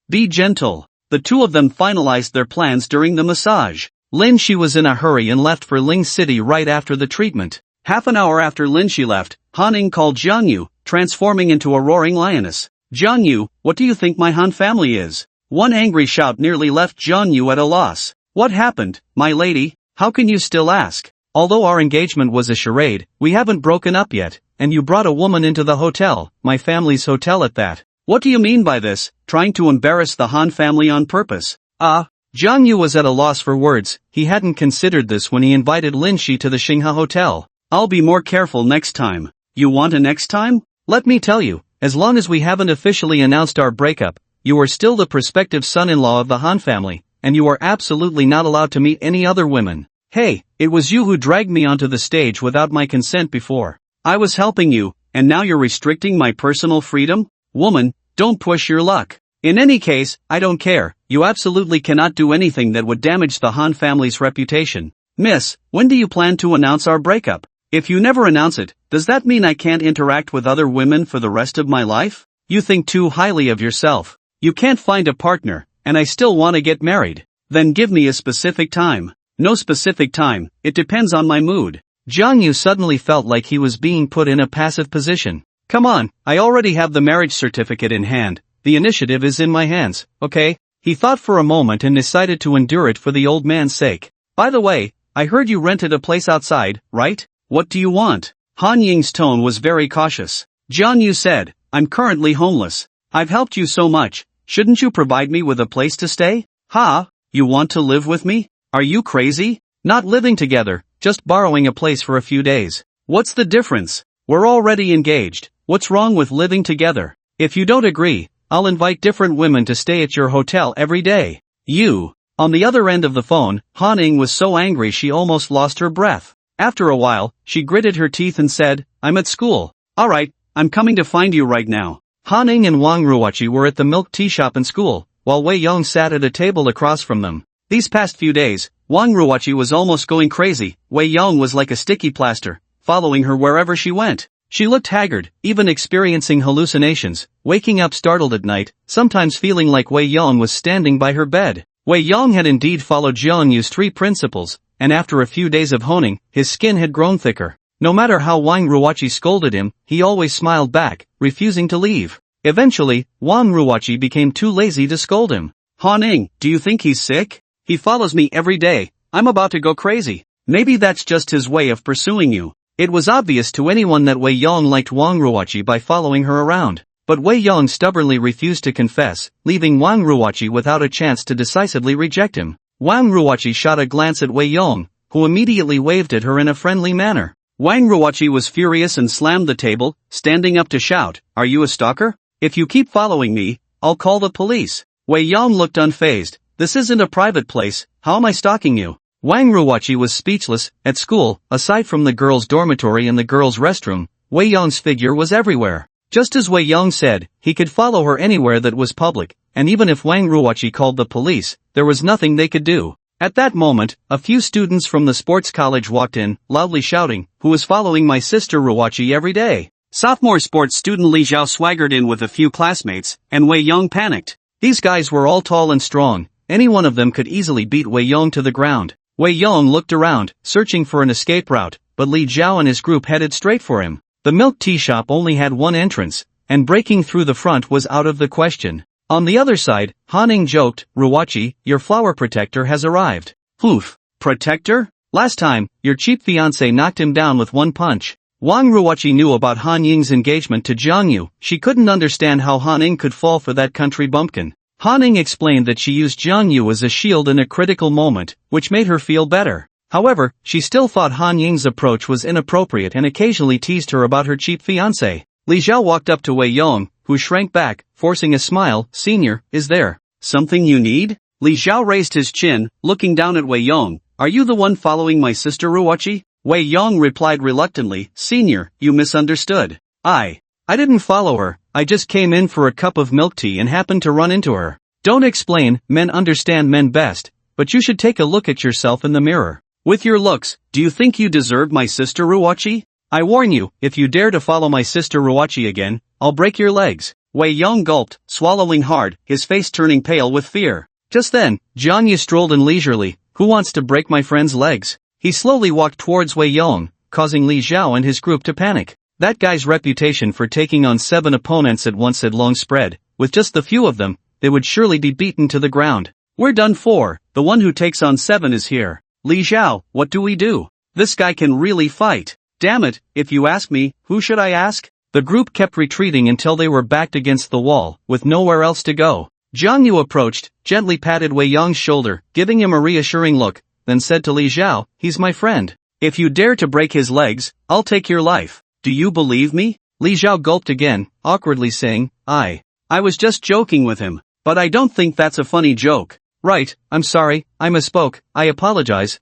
be gentle. The two of them finalized their plans during the massage. Lin Shi was in a hurry and left for Ling City right after the treatment. Half an hour after Lin Shi left, Han Ning called Zhang Yu, transforming into a roaring lioness. Zhang Yu, what do you think my Han family is? One angry shout nearly left Zhang Yu at a loss. What happened, my lady? How can you still ask? Although our engagement was a charade, we haven't broken up yet, and you brought a woman into the hotel, my family's hotel at that. What do you mean by this, trying to embarrass the Han family on purpose? Zhang Yu was at a loss for words. He hadn't considered this when he invited Lin Shi to the Xinghe Hotel. I'll be more careful next time. You want a next time? Let me tell you, as long as we haven't officially announced our breakup, you are still the prospective son-in-law of the Han family, and you are absolutely not allowed to meet any other women. Hey, it was you who dragged me onto the stage without my consent before. I was helping you, and now you're restricting my personal freedom? Woman, don't push your luck. In any case, I don't care. You absolutely cannot do anything that would damage the Han family's reputation. Miss, when do you plan to announce our breakup? If you never announce it, does that mean I can't interact with other women for the rest of my life? You think too highly of yourself. You can't find a partner, and I still want to get married. Then give me a specific time. No specific time, it depends on my mood. Zhang Yu suddenly felt like he was being put in a passive position. Come on, I already have the marriage certificate in hand. The initiative is in my hands, okay? He thought for a moment and decided to endure it for the old man's sake. By the way, I heard you rented a place outside, right? What do you want? Han Ying's tone was very cautious. Zhang Yu said, I'm currently homeless. I've helped you so much, shouldn't you provide me with a place to stay? Ha? You want to live with me? Are you crazy? Not living together, just borrowing a place for a few days. What's the difference? We're already engaged. What's wrong with living together? If you don't agree, I'll invite different women to stay at your hotel every day. You. On the other end of the phone, Han Ning was so angry she almost lost her breath. After a while, she gritted her teeth and said, I'm at school. Alright, I'm coming to find you right now. Han Ning and Wang Ruoqi were at the milk tea shop in school, while Wei Yong sat at a table across from them. These past few days, Wang Ruoqi was almost going crazy. Wei Yong was like a sticky plaster, following her wherever she went. She looked haggard, even experiencing hallucinations, waking up startled at night, sometimes feeling like Wei Yong was standing by her bed. Wei Yong had indeed followed Zhang Yu's 3 principles, and after a few days of honing, his skin had grown thicker. No matter how Wang Ruoqi scolded him, he always smiled back, refusing to leave. Eventually, Wang Ruoqi became too lazy to scold him. Han Ning, do you think he's sick? He follows me every day. I'm about to go crazy. Maybe that's just his way of pursuing you. It was obvious to anyone that Wei Yong liked Wang Ruoqi by following her around. But Wei Yong stubbornly refused to confess, leaving Wang Ruoqi without a chance to decisively reject him. Wang Ruoqi shot a glance at Wei Yong, who immediately waved at her in a friendly manner. Wang Ruoqi was furious and slammed the table, standing up to shout, Are you a stalker? If you keep following me, I'll call the police. Wei Yong looked unfazed. This isn't a private place, how am I stalking you? Wang Ruoqi was speechless. At school, aside from the girls' dormitory and the girls' restroom, Wei Yong's figure was everywhere. Just as Wei Yong said, he could follow her anywhere that was public, and even if Wang Ruoqi called the police, there was nothing they could do. At that moment, a few students from the sports college walked in, loudly shouting, Who is following my sister Ruoqi every day? Sophomore sports student Li Zhao swaggered in with a few classmates, and Wei Yong panicked. These guys were all tall and strong. Any one of them could easily beat Wei Yong to the ground. Wei Yong looked around, searching for an escape route, but Li Zhao and his group headed straight for him. The milk tea shop only had one entrance, and breaking through the front was out of the question. On the other side, Han Ning joked, Ruoqi, your flower protector has arrived. Oof, protector? Last time, your cheap fiancé knocked him down with one punch. Wang Ruoqi knew about Han Ying's engagement to Zhang Yu. She couldn't understand how Han Ning could fall for that country bumpkin. Han Ning explained that she used Zhang Yu as a shield in a critical moment, which made her feel better. However, she still thought Han Ying's approach was inappropriate and occasionally teased her about her cheap fiancé. Li Zhao walked up to Wei Yong, who who shrank back, forcing a smile. Senior, is there something you need? Li Xiao raised his chin, looking down at Wei Yong. Are you the one following my sister Ruochi? Wei Yong replied reluctantly. Senior, you misunderstood. I didn't follow her, I just came in for a cup of milk tea and happened to run into her. Don't explain, men understand men best, but you should take a look at yourself in the mirror. With your looks, do you think you deserve my sister Ruochi? I warn you, if you dare to follow my sister Ruochi again, I'll break your legs. Wei Yong gulped, swallowing hard, his face turning pale with fear. Just then, Jiang Yu strolled in leisurely. Who wants to break my friend's legs? He slowly walked towards Wei Yong, causing Li Xiao and his group to panic. That guy's reputation for taking on 7 opponents at once had long spread. With just the few of them, they would surely be beaten to the ground. We're done for, the one who takes on 7 is here. Li Xiao, what do we do? This guy can really fight. Damn it, if you ask me, who should I ask? The group kept retreating until they were backed against the wall, with nowhere else to go. Jiang Yu approached, gently patted Wei Yong's shoulder, giving him a reassuring look, then said to Li Xiao, he's my friend. If you dare to break his legs, I'll take your life. Do you believe me? Li Xiao gulped again, awkwardly saying, I was just joking with him, but I don't think that's a funny joke. Right, I'm sorry, I misspoke, I apologize.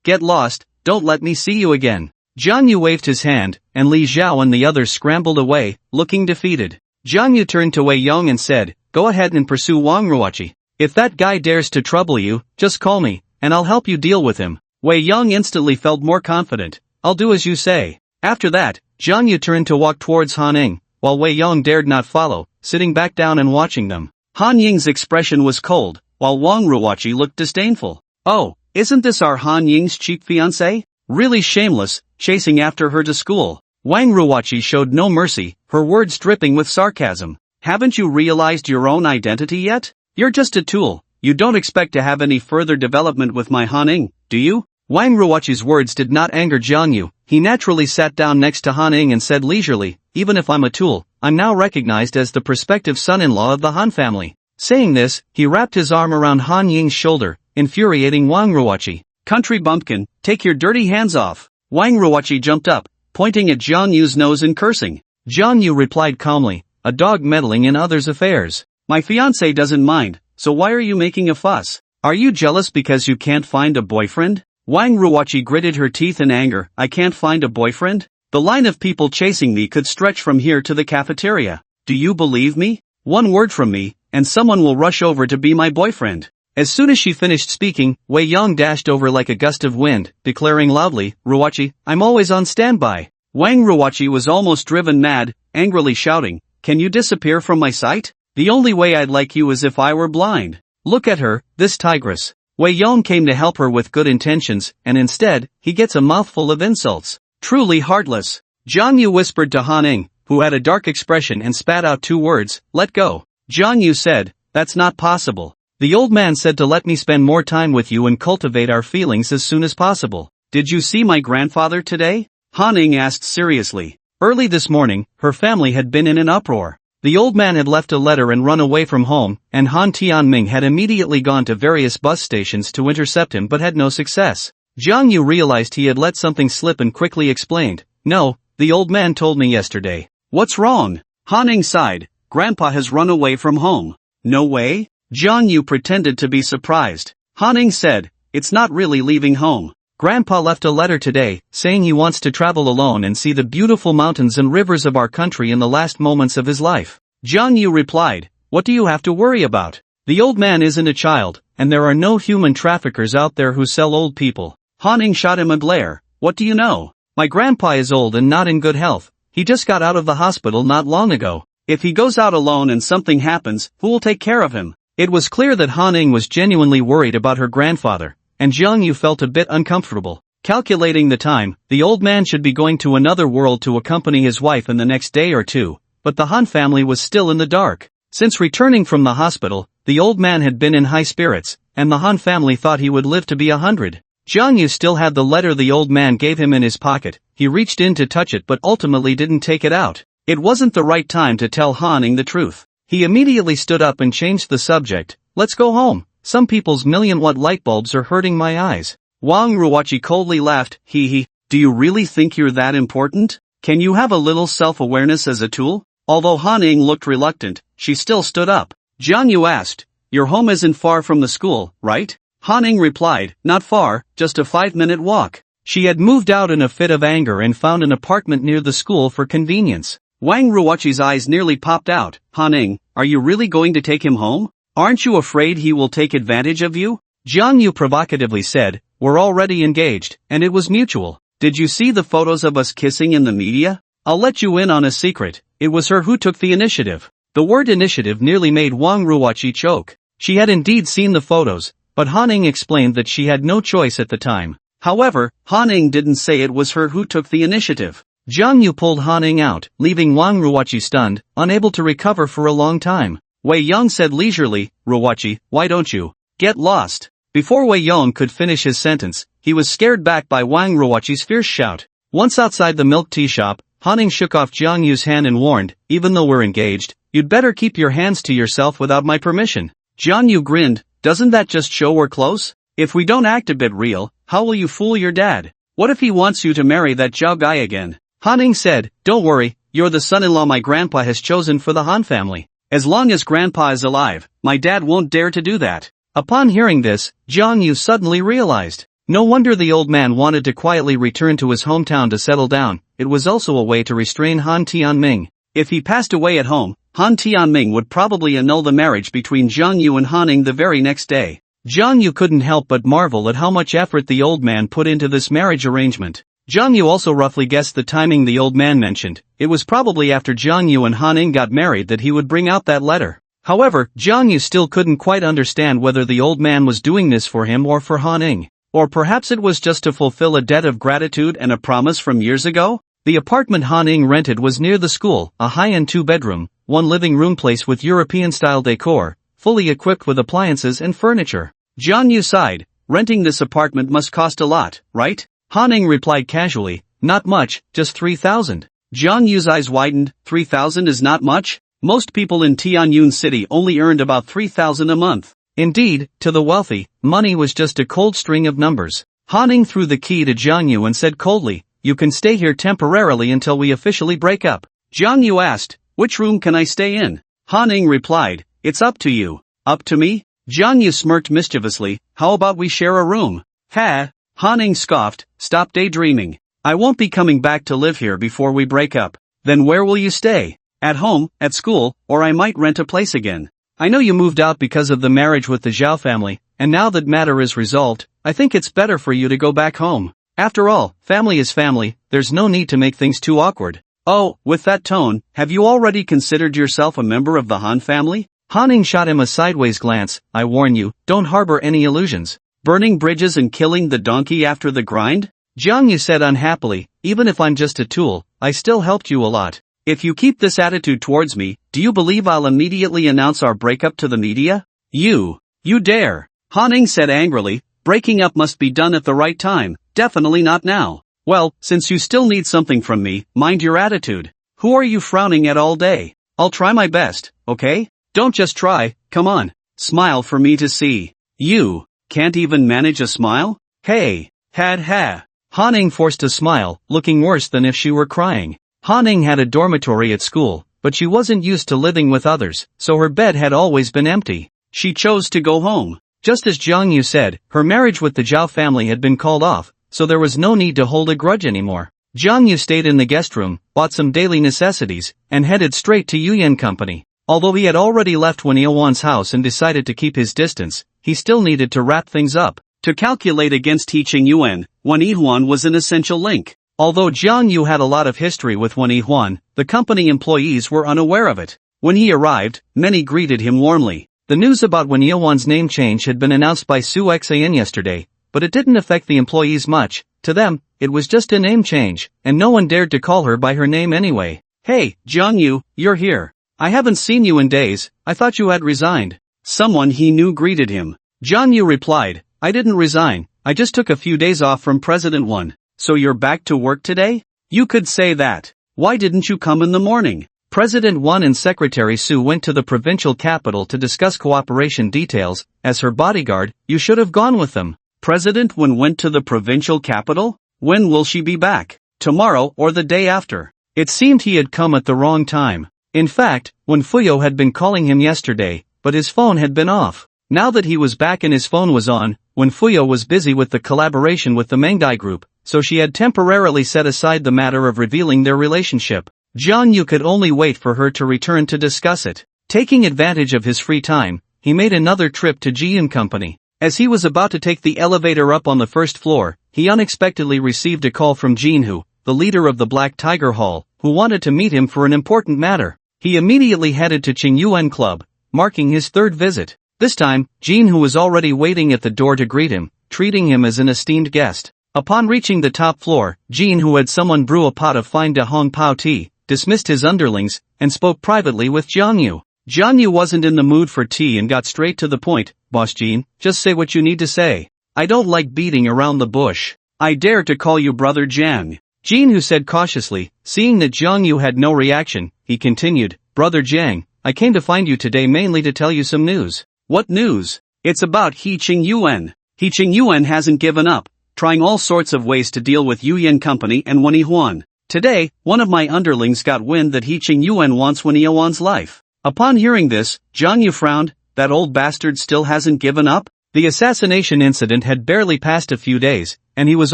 Get lost, don't let me see you again. Jiang Yu waved his hand, and Li Xiao and the others scrambled away, looking defeated. Jiang Yu turned to Wei Yong and said, go ahead and pursue Wang Ruochi. If that guy dares to trouble you, just call me, and I'll help you deal with him. Wei Yong instantly felt more confident. I'll do as you say. After that, Jiang Yu turned to walk towards Han Ying, while Wei Yong dared not follow, sitting back down and watching them. Han Ying's expression was cold, while Wang Ruochi looked disdainful. Oh, isn't this our Han Ying's cheap fiancé? Really shameless, chasing after her to school. Wang Ruochi showed no mercy, her words dripping with sarcasm. Haven't you realized your own identity yet? You're just a tool. You don't expect to have any further development with my Han Ying, do you? Wang Ruochi's words did not anger Jiang Yu. He naturally sat down next to Han Ying and said leisurely, even if I'm a tool, I'm now recognized as the prospective son-in-law of the Han family. Saying this, he wrapped his arm around Han Ying's shoulder, infuriating Wang Ruochi. Country bumpkin, take your dirty hands off. Wang Ruochi jumped up, pointing at Jiang Yu's nose and cursing. Jiang Yu replied calmly, a dog meddling in others' affairs. My fiancé doesn't mind, so why are you making a fuss? Are you jealous because you can't find a boyfriend? Wang Ruochi gritted her teeth in anger. I can't find a boyfriend? The line of people chasing me could stretch from here to the cafeteria. Do you believe me? One word from me, and someone will rush over to be my boyfriend. As soon as she finished speaking, Wei Yong dashed over like a gust of wind, declaring loudly, Ruochi, I'm always on standby. Wang Ruochi was almost driven mad, angrily shouting, can you disappear from my sight? The only way I'd like you is if I were blind. Look at her, this tigress. Wei Yong came to help her with good intentions, and instead, he gets a mouthful of insults. Truly heartless. Jiang Yu whispered to Han Ying, who had a dark expression and spat out 2 words, let go. Jiang Yu said, that's not possible. The old man said to let me spend more time with you and cultivate our feelings as soon as possible. Did you see my grandfather today? Han Ying asked seriously. Early this morning, her family had been in an uproar. The old man had left a letter and run away from home, and Han Tianming had immediately gone to various bus stations to intercept him but had no success. Jiang Yu realized he had let something slip and quickly explained, no, the old man told me yesterday. What's wrong? Han Ying sighed, Grandpa has run away from home. No way? Jiang Yu pretended to be surprised. Han Ying said, it's not really leaving home. Grandpa left a letter today, saying he wants to travel alone and see the beautiful mountains and rivers of our country in the last moments of his life. Jiang Yu replied, what do you have to worry about? The old man isn't a child, and there are no human traffickers out there who sell old people. Han Ying shot him a glare. What do you know? My grandpa is old and not in good health. He just got out of the hospital not long ago. If he goes out alone and something happens, who will take care of him? It was clear that Han Ying was genuinely worried about her grandfather, and Jiang Yu felt a bit uncomfortable. Calculating the time, the old man should be going to another world to accompany his wife in the next day or two, but the Han family was still in the dark. Since returning from the hospital, the old man had been in high spirits, and the Han family thought he would live to be 100. Jiang Yu still had the letter the old man gave him in his pocket. He reached in to touch it but ultimately didn't take it out. It wasn't the right time to tell Han Ying the truth. He immediately stood up and changed the subject. Let's go home. Some people's million-watt light bulbs are hurting my eyes. Wang Ruochi coldly laughed. Hee hee. Do you really think you're that important? Can you have a little self-awareness as a tool? Although Han Ning looked reluctant, she still stood up. Jiang Yu asked, "Your home isn't far from the school, right?" Han Ning replied, "Not far, just a 5-minute walk." She had moved out in a fit of anger and found an apartment near the school for convenience. Wang Ruoqi's eyes nearly popped out. "Han Ning, are you really going to take him home? Aren't you afraid he will take advantage of you?" Jiang Yu provocatively said, "We're already engaged, and it was mutual. Did you see the photos of us kissing in the media? I'll let you in on a secret, it was her who took the initiative." The word initiative nearly made Wang Ruoqi choke. She had indeed seen the photos, but Han Ning explained that she had no choice at the time. However, Han Ning didn't say it was her who took the initiative. Jiang Yu pulled Han Ning out, leaving Wang Ruoqi stunned, unable to recover for a long time. Wei Yong said leisurely, "Ruoqi, why don't you get lost?" Before Wei Yong could finish his sentence, he was scared back by Wang Ruoqi's fierce shout. Once outside the milk tea shop, Han Ning shook off Jiang Yu's hand and warned, "Even though we're engaged, you'd better keep your hands to yourself without my permission." Jiang Yu grinned, "Doesn't that just show we're close? If we don't act a bit real, how will you fool your dad? What if he wants you to marry that Zhao guy again?" Han Ning said, "Don't worry, you're the son-in-law my grandpa has chosen for the Han family. As long as grandpa is alive, my dad won't dare to do that." Upon hearing this, Jiang Yu suddenly realized. No wonder the old man wanted to quietly return to his hometown to settle down, it was also a way to restrain Han Tianming. If he passed away at home, Han Tianming would probably annul the marriage between Jiang Yu and Han Ning the very next day. Jiang Yu couldn't help but marvel at how much effort the old man put into this marriage arrangement. Jiang Yu also roughly guessed the timing the old man mentioned. It was probably after Jiang Yu and Han Ning got married that he would bring out that letter. However, Jiang Yu still couldn't quite understand whether the old man was doing this for him or for Han Ning. Or perhaps it was just to fulfill a debt of gratitude and a promise from years ago? The apartment Han Ning rented was near the school, a high-end 2-bedroom, 1 living room place with European-style decor, fully equipped with appliances and furniture. Jiang Yu sighed, "Renting this apartment must cost a lot, right?" Han Ning replied casually, "Not much, just 3,000. Jiang Yu's eyes widened, 3,000 is not much? Most people in Tianyun City only earned about 3,000 a month. Indeed, to the wealthy, money was just a cold string of numbers. Han Ning threw the key to Jiang Yu and said coldly, "You can stay here temporarily until we officially break up." Jiang Yu asked, "Which room can I stay in?" Han Ning replied, "It's up to you." "Up to me?" Jiang Yu smirked mischievously, "How about we share a room?" "Ha!" Han Ning scoffed, "Stop daydreaming. I won't be coming back to live here before we break up." "Then where will you stay? At home, at school, or I might rent a place again. I know you moved out because of the marriage with the Zhao family, and now that matter is resolved, I think it's better for you to go back home. After all, family is family, there's no need to make things too awkward." "Oh, with that tone, have you already considered yourself a member of the Han family?" Han Ning shot him a sideways glance, "I warn you, don't harbor any illusions. Burning bridges and killing the donkey after the grind?" Jiang Yu said unhappily, "Even if I'm just a tool, I still helped you a lot. If you keep this attitude towards me, do you believe I'll immediately announce our breakup to the media?" You dare!" Han Ning said angrily, "Breaking up must be done at the right time, definitely not now." "Well, since you still need something from me, mind your attitude. Who are you frowning at all day? I'll try my best, okay? Don't just try, come on. Smile for me to see." "You can't even manage a smile? Hey, ha. Han Ning forced a smile, looking worse than if she were crying. Han Ning had a dormitory at school, but she wasn't used to living with others, so her bed had always been empty. She chose to go home. Just as Jiang Yu said, her marriage with the Zhao family had been called off, so there was no need to hold a grudge anymore. Jiang Yu stayed in the guest room, bought some daily necessities, and headed straight to Yuyan Company. Although he had already left Wan Yihuan's house and decided to keep his distance, he still needed to wrap things up. To calculate against teaching Yuan, Wan Yihuan was an essential link. Although Jiang Yu had a lot of history with Wan Yihuan, the company employees were unaware of it. When he arrived, many greeted him warmly. The news about Wan Yihuan's name change had been announced by Su Xan yesterday, but it didn't affect the employees much. To them, it was just a name change, and no one dared to call her by her name anyway. "Hey, Jiang Yu, you're here. I haven't seen you in days, I thought you had resigned." Someone he knew greeted him. Jiang Yu replied, "I didn't resign, I just took a few days off from President Wan." "So you're back to work today? You could say that. Why didn't you come in the morning?" President Wan and Secretary Su went to the provincial capital to discuss cooperation details. As her bodyguard, you should have gone with them. President Wan went to the provincial capital? When will she be back? Tomorrow or the day after? It seemed he had come at the wrong time. In fact, when Fuyo had been calling him yesterday, but his phone had been off. Now that he was back and his phone was on, when Fuyo was busy with the collaboration with the Manga group, so she had temporarily set aside the matter of revealing their relationship. Jang Yu could only wait for her to return to discuss it. Taking advantage of his free time, he made another trip to Ji-eun Company. As he was about to take the elevator up on the first floor, he unexpectedly received a call from Jin-hoo, the leader of the Black Tiger Hall, who wanted to meet him for an important matter. He immediately headed to Qingyuan Club, marking his third visit. This time, Jin-hoo was already waiting at the door to greet him, treating him as an esteemed guest. Upon reaching the top floor, Jin-hoo had someone brew a pot of fine Da Hong Pao tea, dismissed his underlings, and spoke privately with Jang Yu. Jang Yu wasn't in the mood for tea and got straight to the point. Boss Jin, just say what you need to say. I don't like beating around the bush. I dare to call you Brother Jang. Jin-hoo said cautiously. Seeing that Jang Yu had no reaction, he continued, Brother Jang, I came to find you today mainly to tell you some news. What news? It's about He Qingyuan. He Qingyuan hasn't given up, trying all sorts of ways to deal with Yu Company and Wen Yihuan. Today, one of my underlings got wind that He Qingyuan wants Wen Yihuan's life. Upon hearing this, Jang Yu frowned. That old bastard still hasn't given up? The assassination incident had barely passed a few days, and he was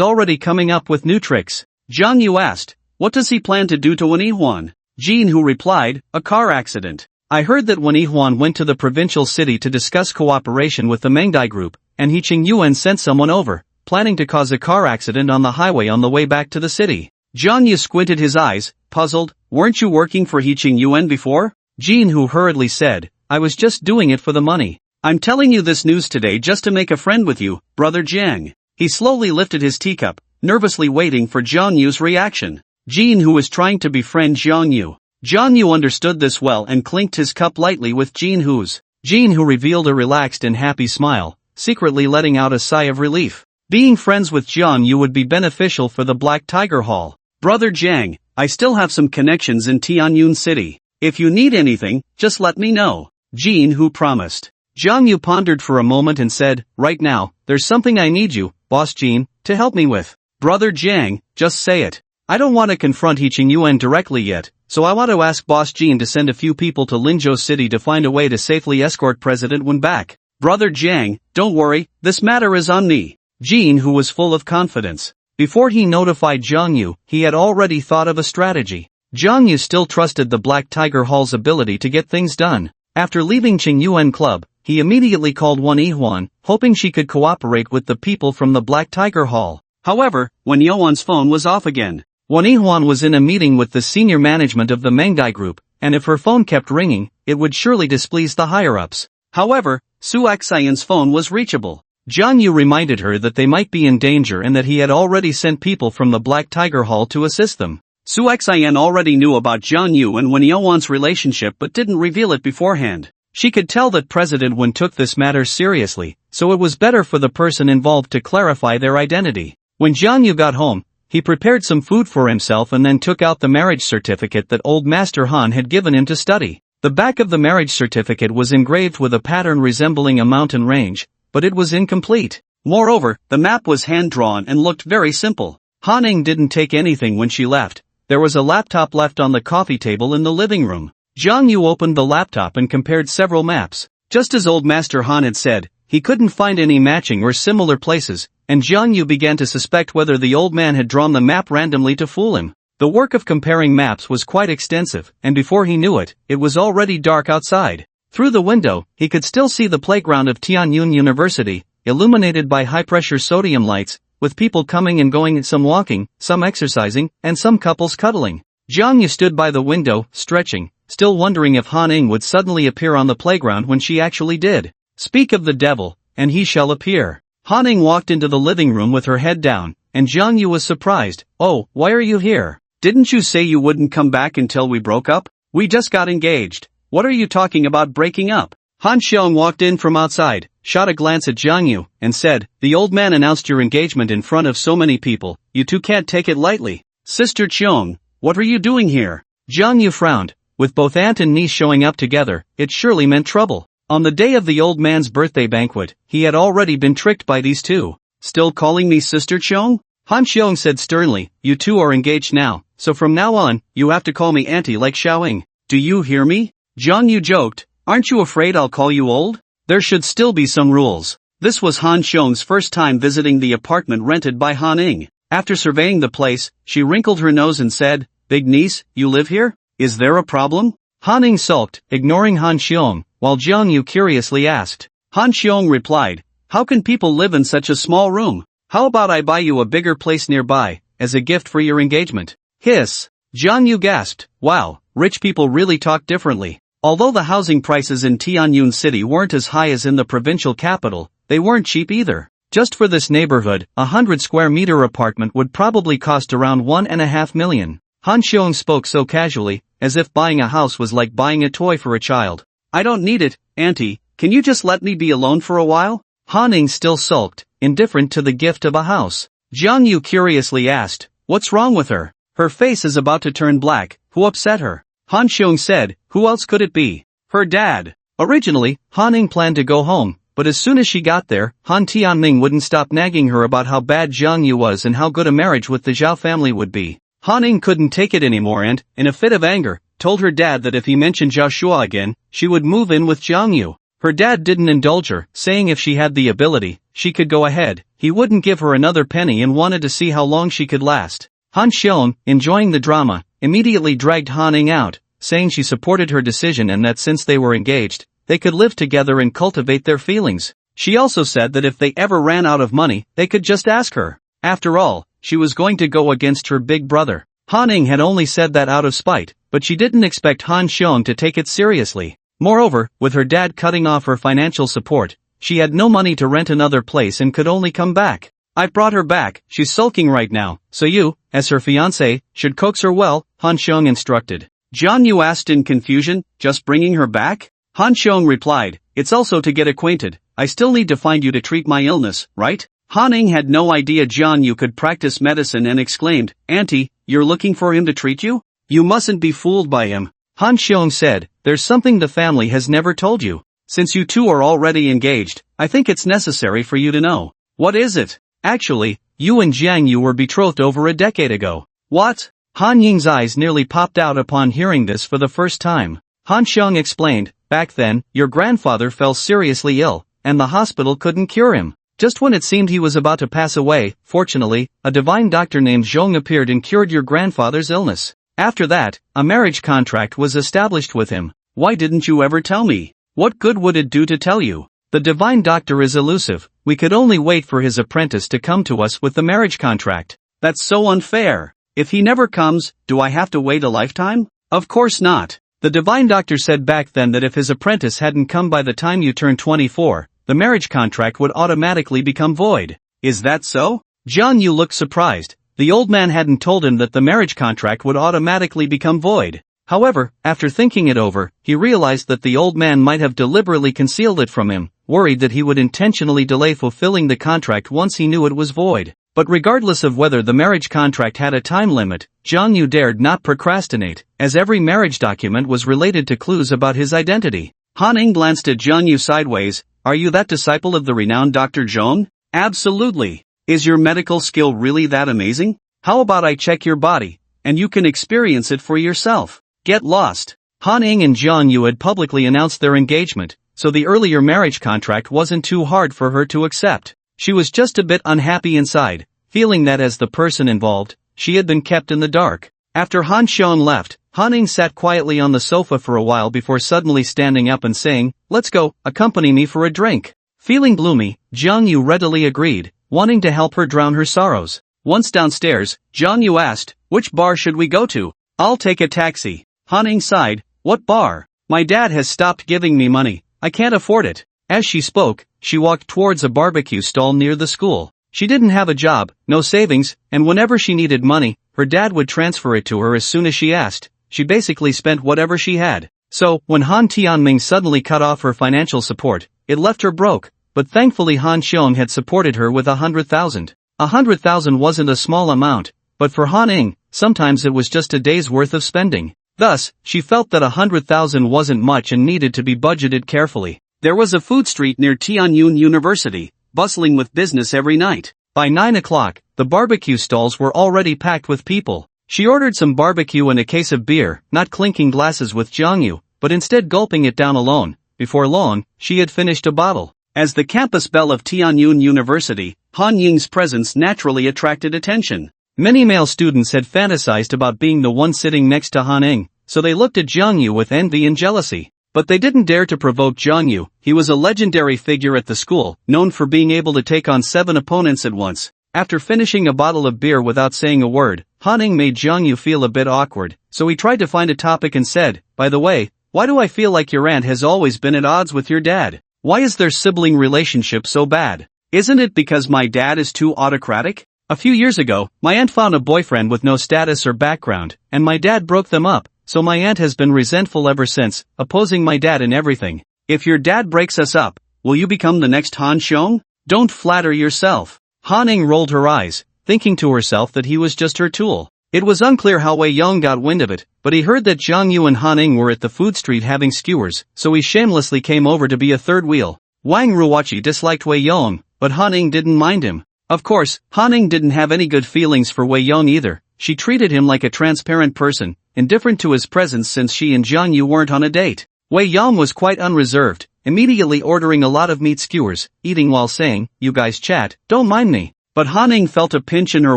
already coming up with new tricks. Jang Yu asked, what does he plan to do to Wen Yihuan? Jin-hoo replied, a car accident. I heard that Wen Yihuan went to the provincial city to discuss cooperation with the Mengdai group, and He Qingyuan sent someone over, planning to cause a car accident on the highway on the way back to the city. Jang Yu squinted his eyes, puzzled. Weren't you working for He Qingyuan before? Jin-hoo hurriedly said, I was just doing it for the money. I'm telling you this news today just to make a friend with you, Brother Jang. He slowly lifted his teacup, nervously waiting for Jang Yu's reaction. Jin-hoo was trying to befriend Jang Yu. Jang Yu understood this well and clinked his cup lightly with Jin-hoo's. Jin-hoo revealed a relaxed and happy smile, secretly letting out a sigh of relief. Being friends with Jang Yu would be beneficial for the Black Tiger Hall. Brother Jang, I still have some connections in Tianyun City. If you need anything, just let me know. Jin-hoo promised. Jang Yu pondered for a moment and said, right now, there's something I need you, Boss Jin, to help me with. Brother Jang, just say it. I don't want to confront He Qingyuan directly yet, so I want to ask Boss Jin to send a few people to Linzhou City to find a way to safely escort President Wen back. Brother Jang, don't worry, this matter is on me. Jin-hoo was full of confidence. Before he notified Jang Yu, he had already thought of a strategy. Jang Yu still trusted the Black Tiger Hall's ability to get things done. After leaving Qingyuan Club, he immediately called Wen Yihuan, hoping she could cooperate with the people from the Black Tiger Hall. However, Wen Yihuan's phone was off again. Wen Yihuan was in a meeting with the senior management of the Mengdai group, and if her phone kept ringing, it would surely displease the higher-ups. However, Su Xian's phone was reachable. Jang Yu reminded her that they might be in danger and that he had already sent people from the Black Tiger Hall to assist them. Su Xian already knew about Jang Yu and Wen Yihuan's relationship but didn't reveal it beforehand. She could tell that President Wen took this matter seriously, so it was better for the person involved to clarify their identity. When Jang Yu got home, he prepared some food for himself and then took out the marriage certificate that old Master Han had given him to study. The back of the marriage certificate was engraved with a pattern resembling a mountain range, but it was incomplete. Moreover, the map was hand-drawn and looked very simple. Han didn't take anything when she left. There was a laptop left on the coffee table in the living room. Jang Yu opened the laptop and compared several maps. Just as old Master Han had said, he couldn't find any matching or similar places, and Jang Yu began to suspect whether the old man had drawn the map randomly to fool him. The work of comparing maps was quite extensive, and before he knew it, it was already dark outside. Through the window, he could still see the playground of Tianyun University, illuminated by high-pressure sodium lights, with people coming and going, some walking, some exercising, and some couples cuddling. Jang Yu stood by the window, stretching, still wondering if Han would suddenly appear on the playground when she actually did. Speak of the devil, and he shall appear. Han walked into the living room with her head down, and Jang Yu was surprised. Oh, why are you here? Didn't you say you wouldn't come back until we broke up? We just got engaged. What are you talking about breaking up? Han Xiong walked in from outside, shot a glance at Jang Yu, and said, the old man announced your engagement in front of so many people, you two can't take it lightly. Sister Cheong, what are you doing here? Jang Yu frowned. With both aunt and niece showing up together, it surely meant trouble. On the day of the old man's birthday banquet, he had already been tricked by these two. Still calling me Sister Cheong? Han Xiong said sternly, you two are engaged now, so from now on, you have to call me auntie like Xiaoying. Do you hear me? Zhang Yu joked, aren't you afraid I'll call you old? There should still be some rules. This was Han Xiong's first time visiting the apartment rented by Han Ing. After surveying the place, she wrinkled her nose and said, Big niece, you live here? Is there a problem? Han Ing sulked, ignoring Han Xiong, while Zhang Yu curiously asked. Han Xiong replied, how can people live in such a small room? How about I buy you a bigger place nearby, as a gift for your engagement? Hiss. Zhang Yu gasped, wow, rich people really talk differently. Although the housing prices in Tianyun City weren't as high as in the provincial capital, they weren't cheap either. Just for this neighborhood, a 100 square meter apartment would probably cost around 1.5 million. Han Xiong spoke so casually, as if buying a house was like buying a toy for a child. I don't need it, auntie, can you just let me be alone for a while? Han Ing still sulked, indifferent to the gift of a house. Zhang Yu curiously asked, what's wrong with her? Her face is about to turn black, who upset her? Han Xiong said, who else could it be? Her dad. Originally, Han Ing planned to go home, but as soon as she got there, Han Tianming wouldn't stop nagging her about how bad Zhang Yu was and how good a marriage with the Zhao family would be. Han Ing couldn't take it anymore and, in a fit of anger, told her dad that if he mentioned Zhao Shua again, she would move in with Zhang Yu. Her dad didn't indulge her, saying if she had the ability, she could go ahead. He wouldn't give her another penny and wanted to see how long she could last. Han Xiong, enjoying the drama, immediately dragged Han Ing out, saying she supported her decision and that since they were engaged, they could live together and cultivate their feelings. She also said that if they ever ran out of money, they could just ask her. After all, she was going to go against her big brother. Han Ing had only said that out of spite, but she didn't expect Han Xiong to take it seriously. Moreover, with her dad cutting off her financial support, she had no money to rent another place and could only come back. I brought her back, she's sulking right now, so you, as her fiancé, should coax her well, Han Xiong instructed. Zhang Yu asked in confusion, just bringing her back? Han Xiong replied, it's also to get acquainted, I still need to find you to treat my illness, right? Han Ing had no idea Zhang Yu could practice medicine and exclaimed, Auntie, you're looking for him to treat you? You mustn't be fooled by him. Han Xiong said, there's something the family has never told you. Since you two are already engaged, I think it's necessary for you to know. What is it? Actually, you and Jiang Yu were betrothed over a decade ago. What? Han Ying's eyes nearly popped out upon hearing this for the first time. Han Xiong explained, back then, your grandfather fell seriously ill, and the hospital couldn't cure him. Just when it seemed he was about to pass away, fortunately, a divine doctor named Zhong appeared and cured your grandfather's illness. After that, a marriage contract was established with him. Why didn't you ever tell me? What good would it do to tell you? The divine doctor is elusive, we could only wait for his apprentice to come to us with the marriage contract. That's so unfair. If he never comes, do I have to wait a lifetime? Of course not. The divine doctor said back then that if his apprentice hadn't come by the time you turned 24, the marriage contract would automatically become void. Is that so? Zhang Yu looked surprised. The old man hadn't told him that the marriage contract would automatically become void. However, after thinking it over, he realized that the old man might have deliberately concealed it from him, worried that he would intentionally delay fulfilling the contract once he knew it was void. But regardless of whether the marriage contract had a time limit, Zhang Yu dared not procrastinate, as every marriage document was related to clues about his identity. Han Ing glanced at Zhang Yu sideways. Are you that disciple of the renowned Dr. Zhong? Absolutely. Is your medical skill really that amazing? How about I check your body, and you can experience it for yourself? Get lost. Han Ing and Zhang Yu had publicly announced their engagement, so the earlier marriage contract wasn't too hard for her to accept. She was just a bit unhappy inside, feeling that as the person involved, she had been kept in the dark. After Han Xiong left, Han Ing sat quietly on the sofa for a while before suddenly standing up and saying, let's go, accompany me for a drink. Feeling gloomy, Zhang Yu readily agreed, wanting to help her drown her sorrows. Once downstairs, Zhang Yu asked, which bar should we go to? I'll take a taxi. Han Ing sighed, what bar? My dad has stopped giving me money, I can't afford it. As she spoke, she walked towards a barbecue stall near the school. She didn't have a job, no savings, and whenever she needed money, her dad would transfer it to her as soon as she asked. She basically spent whatever she had. So, when Han Tianming suddenly cut off her financial support, it left her broke, but thankfully Han Xiong had supported her with 100,000. 100,000 wasn't a small amount, but for Han Ing, sometimes it was just a day's worth of spending. Thus, she felt that 100,000 wasn't much and needed to be budgeted carefully. There was a food street near Tianyun University, bustling with business every night. By 9 o'clock, the barbecue stalls were already packed with people. She ordered some barbecue and a case of beer, not clinking glasses with Jangyu, but instead gulping it down alone. Before long, she had finished a bottle. As the campus belle of Tianyun University, Han Ying's presence naturally attracted attention. Many male students had fantasized about being the one sitting next to Han Ying, so they looked at Jangyu with envy and jealousy. But they didn't dare to provoke Jangyu. He was a legendary figure at the school, known for being able to take on 7 opponents at once. After finishing a bottle of beer without saying a word, Han Ying made Jangyu feel a bit awkward, so he tried to find a topic and said, "By the way, why do I feel like your aunt has always been at odds with your dad? Why is their sibling relationship so bad? Isn't it because my dad is too autocratic? A few years ago, my aunt found a boyfriend with no status or background, and my dad broke them up, so my aunt has been resentful ever since, opposing my dad in everything." If your dad breaks us up, will you become the next Han Xiong? Don't flatter yourself. Han Ying rolled her eyes, thinking to herself that he was just her tool. It was unclear how Wei Yong got wind of it, but he heard that Jangyu and Han Ying were at the food street having skewers, so he shamelessly came over to be a third wheel. Wang Ruoqi disliked Wei Yong, but Han Ying didn't mind him. Of course, Han Ying didn't have any good feelings for Wei Yong either. She treated him like a transparent person, indifferent to his presence since she and Jangyu weren't on a date. Wei Yong was quite unreserved, immediately ordering a lot of meat skewers, eating while saying, "You guys chat, don't mind me." But Han Ying felt a pinch in her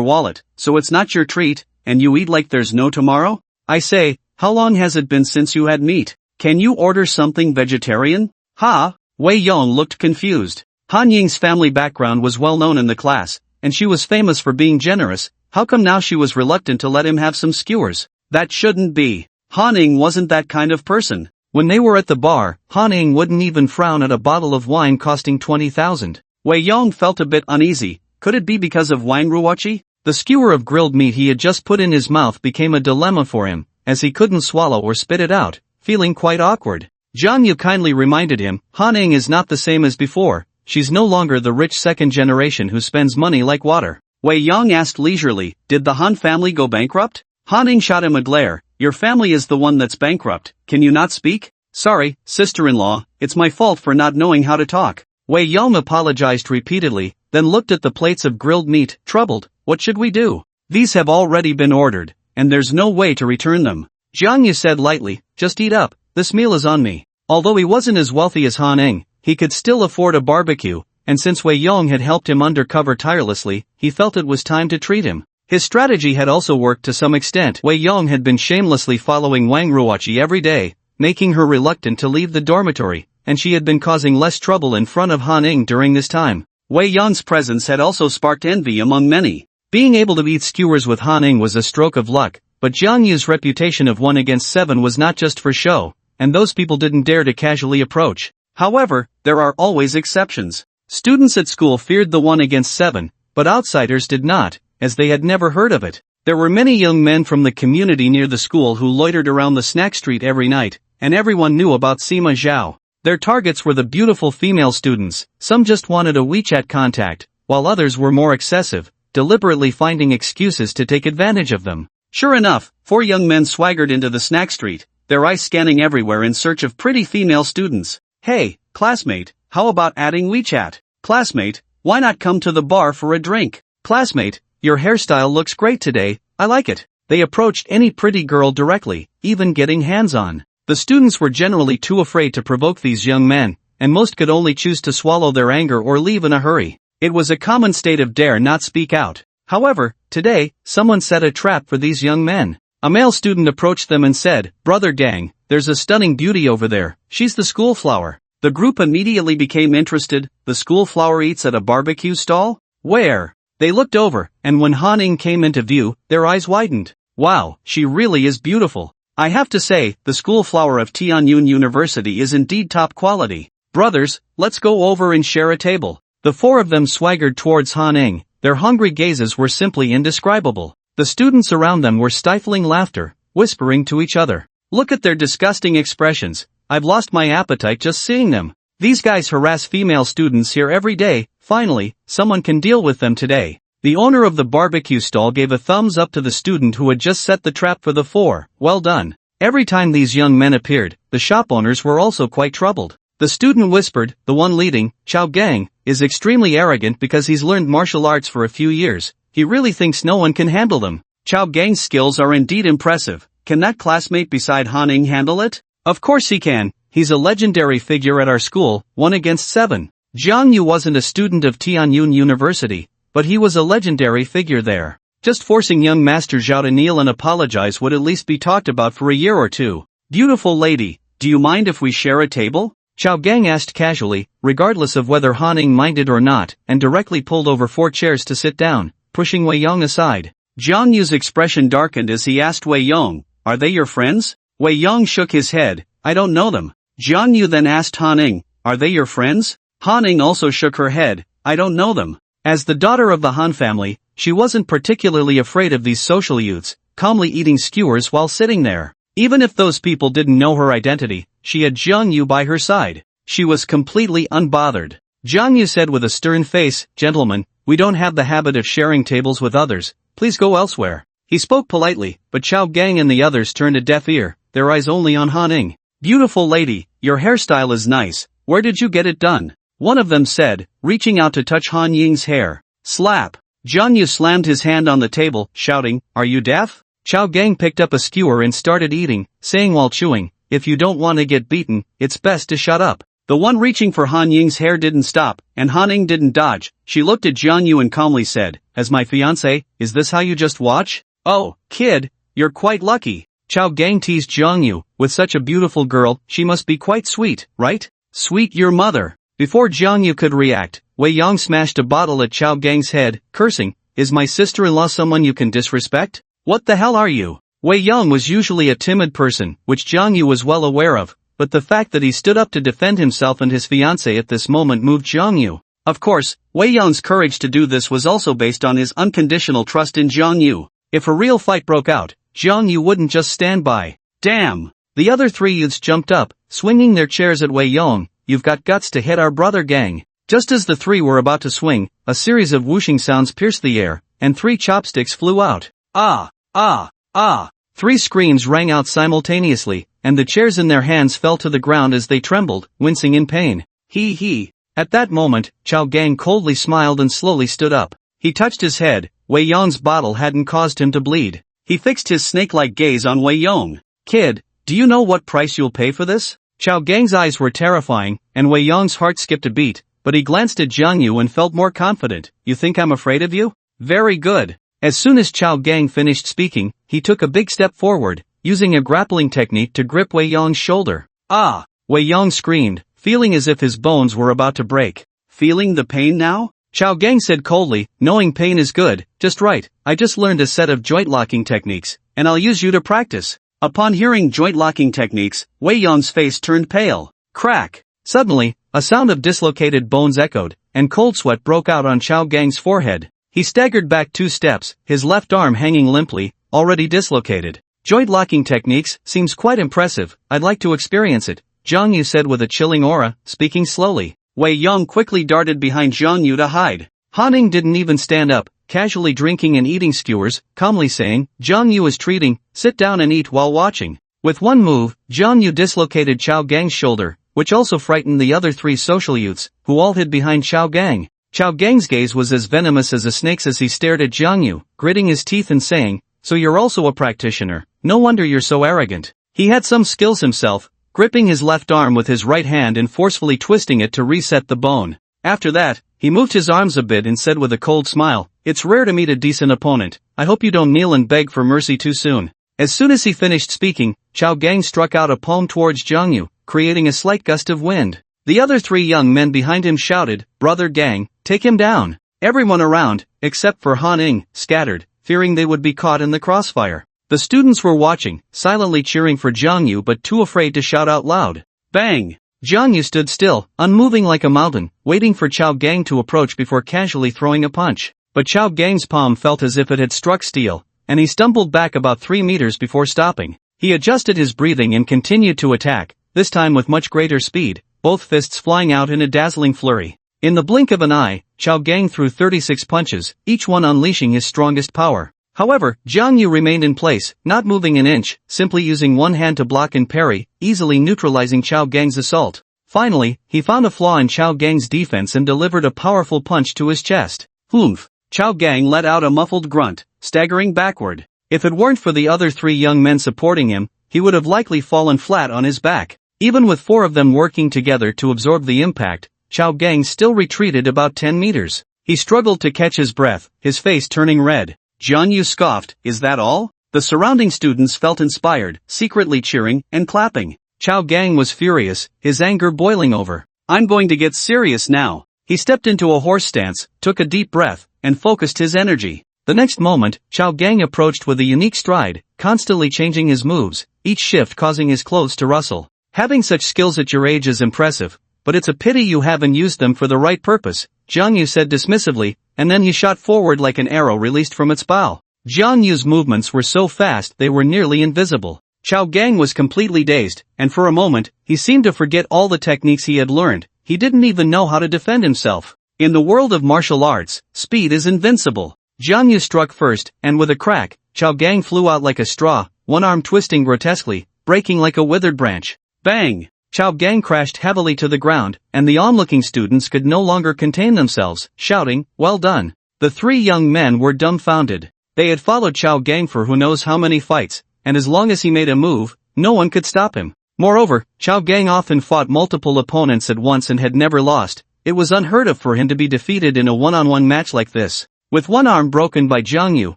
wallet. "So it's not your treat, and you eat like there's no tomorrow? I say, how long has it been since you had meat? Can you order something vegetarian?" Ha? Wei Yong looked confused. Han Ying's family background was well known in the class, and she was famous for being generous. How come now she was reluctant to let him have some skewers? That shouldn't be. Han Ying wasn't that kind of person. When they were at the bar, Han Ying wouldn't even frown at a bottle of wine costing 20,000. Wei Yong felt a bit uneasy. Could it be because of Wang Ruoqi? The skewer of grilled meat he had just put in his mouth became a dilemma for him, as he couldn't swallow or spit it out, feeling quite awkward. Jangyu kindly reminded him, Han Ying is not the same as before. She's no longer the rich second generation who spends money like water. Wei Yong asked leisurely, "Did the Han family go bankrupt?" Han Ying shot him a glare. "Your family is the one that's bankrupt. Can you not speak?" "Sorry, sister-in-law, it's my fault for not knowing how to talk." Wei Yong apologized repeatedly, then looked at the plates of grilled meat, troubled. "What should we do? These have already been ordered, and there's no way to return them." Jangyu said lightly, "Just eat up, this meal is on me." Although he wasn't as wealthy as Han Ying, he could still afford a barbecue, and since Wei Yong had helped him undercover tirelessly, he felt it was time to treat him. His strategy had also worked to some extent. Wei Yong had been shamelessly following Wang Ruoqi every day, making her reluctant to leave the dormitory, and she had been causing less trouble in front of Han Ying during this time. Wei Yong's presence had also sparked envy among many. Being able to eat skewers with Han Ying was a stroke of luck, but Jiangyu's reputation of 1 against 7 was not just for show, and those people didn't dare to casually approach. However, there are always exceptions. Students at school feared the 1 against 7, but outsiders did not, as they had never heard of it. There were many young men from the community near the school who loitered around the snack street every night, and everyone knew about Sima Zhao. Their targets were the beautiful female students. Some just wanted a WeChat contact, while others were more excessive, deliberately finding excuses to take advantage of them. Sure enough, 4 young men swaggered into the snack street, their eyes scanning everywhere in search of pretty female students. "Hey, classmate, how about adding WeChat? Classmate, why not come to the bar for a drink? Classmate, your hairstyle looks great today, I like it." They approached any pretty girl directly, even getting hands-on. The students were generally too afraid to provoke these young men, and most could only choose to swallow their anger or leave in a hurry. It was a common state of dare not speak out. However, today, someone set a trap for these young men. A male student approached them and said, "Brother gang, there's a stunning beauty over there, she's the school flower." The group immediately became interested. "The school flower eats at a barbecue stall? Where?" They looked over, and when Han Ying came into view, their eyes widened. "Wow, she really is beautiful. I have to say, the school flower of Tianyun University is indeed top quality. Brothers, let's go over and share a table." The 4 of them swaggered towards Han Ying. Their hungry gazes were simply indescribable. The students around them were stifling laughter, whispering to each other. "Look at their disgusting expressions. I've lost my appetite just seeing them. These guys harass female students here every day. Finally, someone can deal with them today." The owner of the barbecue stall gave a thumbs up to the student who had just set the trap for the 4. "Well done." Every time these young men appeared, the shop owners were also quite troubled. The student whispered, "The one leading, Chao Gang, is extremely arrogant because he's learned martial arts for a few years. He really thinks no one can handle them." Chao Gang's skills are indeed impressive. Can that classmate beside Han Ning handle it? Of course he can, he's a legendary figure at our school, 1 against 7. Jiang Yu wasn't a student of Tianyun University, but he was a legendary figure there. Just forcing young Master Zhao to kneel and apologize would at least be talked about for a year or two. Beautiful lady, do you mind if we share a table? Chao Gang asked casually, regardless of whether Han Ning minded or not, and directly pulled over 4 chairs to sit down, pushing Wei Yong aside. Jiang Yu's expression darkened as he asked Wei Yong, "Are they your friends?" Wei Yong shook his head, "I don't know them." Jiang Yu then asked Han Ning, "Are they your friends?" Han Ning also shook her head, "I don't know them." As the daughter of the Han family, she wasn't particularly afraid of these social youths, calmly eating skewers while sitting there. Even if those people didn't know her identity, she had Jiang Yu by her side. She was completely unbothered. Jiang Yu said with a stern face, "Gentlemen, we don't have the habit of sharing tables with others, please go elsewhere." He spoke politely, but Chao Gang and the others turned a deaf ear, their eyes only on Han Ning. "Beautiful lady, your hairstyle is nice, where did you get it done?" one of them said, reaching out to touch Han Ying's hair. Slap! Jiang Yu slammed his hand on the table, shouting, "Are you deaf?" Chao Gang picked up a skewer and started eating, saying while chewing, "If you don't want to get beaten, it's best to shut up." The one reaching for Han Ying's hair didn't stop, and Han Ning didn't dodge. She looked at Jiang Yu and calmly said, "As my fiancé, is this how you just watch?" "Oh, kid, you're quite lucky." Chao Gang teased Jiang Yu, "With such a beautiful girl, she must be quite sweet, right?" "Sweet your mother." Before Jiang Yu could react, Wei Yong smashed a bottle at Chao Gang's head, cursing, "Is my sister-in-law someone you can disrespect? What the hell are you?" Wei Yong was usually a timid person, which Jiang Yu was well aware of, but the fact that he stood up to defend himself and his fiancée at this moment moved Jiang Yu. Of course, Wei Yong's courage to do this was also based on his unconditional trust in Jiang Yu. If a real fight broke out, Jiang Yu wouldn't just stand by. Damn! The other 3 youths jumped up, swinging their chairs at Wei Yong. "You've got guts to hit our brother, Gang." Just as the 3 were about to swing, a series of whooshing sounds pierced the air, and 3 chopsticks flew out. "Ah! Ah! Ah!" 3 screams rang out simultaneously, and the chairs in their hands fell to the ground as they trembled, wincing in pain. He. At that moment, Chao Gang coldly smiled and slowly stood up. He touched his head. Wei Yong's bottle hadn't caused him to bleed. He fixed his snake-like gaze on Wei Yong. "Kid, do you know what price you'll pay for this?" Chao Gang's eyes were terrifying, and Wei Yong's heart skipped a beat, but he glanced at Jiang Yu and felt more confident. "You think I'm afraid of you? Very good." As soon as Chao Gang finished speaking, he took a big step forward, using a grappling technique to grip Wei Yong's shoulder. "Ah!" Wei Yong screamed, feeling as if his bones were about to break. "Feeling the pain now?" Chao Gang said coldly, "Knowing pain is good, just right. I just learned a set of joint-locking techniques, and I'll use you to practice." Upon hearing joint-locking techniques, Wei Yong's face turned pale. Crack! Suddenly, a sound of dislocated bones echoed, and cold sweat broke out on Chao Gang's forehead. He staggered back 2 steps, his left arm hanging limply, already dislocated. "Joint-locking techniques seems quite impressive, I'd like to experience it," Jiang Yu said with a chilling aura, speaking slowly. Wei Yong quickly darted behind Jiang Yu to hide. Han Ning didn't even stand up, casually drinking and eating skewers, calmly saying, "Jiang Yu is treating, sit down and eat while watching." With one move, Jiang Yu dislocated Chao Gang's shoulder, which also frightened the other 3 social youths, who all hid behind Chao Gang. Chao Gang's gaze was as venomous as a snake's as he stared at Jiang Yu, gritting his teeth and saying, "So you're also a practitioner, no wonder you're so arrogant." He had some skills himself, gripping his left arm with his right hand and forcefully twisting it to reset the bone. After that, he moved his arms a bit and said with a cold smile, "It's rare to meet a decent opponent, I hope you don't kneel and beg for mercy too soon." As soon as he finished speaking, Chao Gang struck out a palm towards Jiang Yu, creating a slight gust of wind. The other 3 young men behind him shouted, "Brother Gang, take him down." Everyone around, except for Han Ning, scattered, fearing they would be caught in the crossfire. The students were watching, silently cheering for Jiang Yu but too afraid to shout out loud. Bang! Jiang Yu stood still, unmoving like a mountain, waiting for Chao Gang to approach before casually throwing a punch. But Chao Gang's palm felt as if it had struck steel, and he stumbled back about 3 meters before stopping. He adjusted his breathing and continued to attack, this time with much greater speed, both fists flying out in a dazzling flurry. In the blink of an eye, Chao Gang threw 36 punches, each one unleashing his strongest power. However, Jiang Yu remained in place, not moving an inch, simply using one hand to block and parry, easily neutralizing Chao Gang's assault. Finally, he found a flaw in Chao Gang's defense and delivered a powerful punch to his chest. Humph! Chao Gang let out a muffled grunt, staggering backward. If it weren't for the other 3 young men supporting him, he would have likely fallen flat on his back. Even with 4 of them working together to absorb the impact, Chao Gang still retreated about 10 meters. He struggled to catch his breath, his face turning red. Jianyu scoffed, "Is that all?" The surrounding students felt inspired, secretly cheering and clapping. Chao Gang was furious, his anger boiling over. "I'm going to get serious now." He stepped into a horse stance, took a deep breath, and focused his energy. The next moment, Chao Gang approached with a unique stride, constantly changing his moves, each shift causing his clothes to rustle. Having such skills at your age is impressive, but it's a pity you haven't used them for the right purpose, Jiang Yu said dismissively, and then he shot forward like an arrow released from its bow. Jiang Yu's movements were so fast they were nearly invisible. Chao Gang was completely dazed, and for a moment, he seemed to forget all the techniques he had learned. He didn't even know how to defend himself. In the world of martial arts, speed is invincible. Jiang Yu struck first, and with a crack, Chao Gang flew out like a straw, one arm twisting grotesquely, breaking like a withered branch. Bang! Chao Gang crashed heavily to the ground, and the onlooking students could no longer contain themselves, shouting, "Well done." The 3 young men were dumbfounded. They had followed Chao Gang for who knows how many fights, and as long as he made a move, no one could stop him. Moreover, Chao Gang often fought multiple opponents at once and had never lost. It was unheard of for him to be defeated in a one-on-one match like this. With one arm broken by Jiang Yu,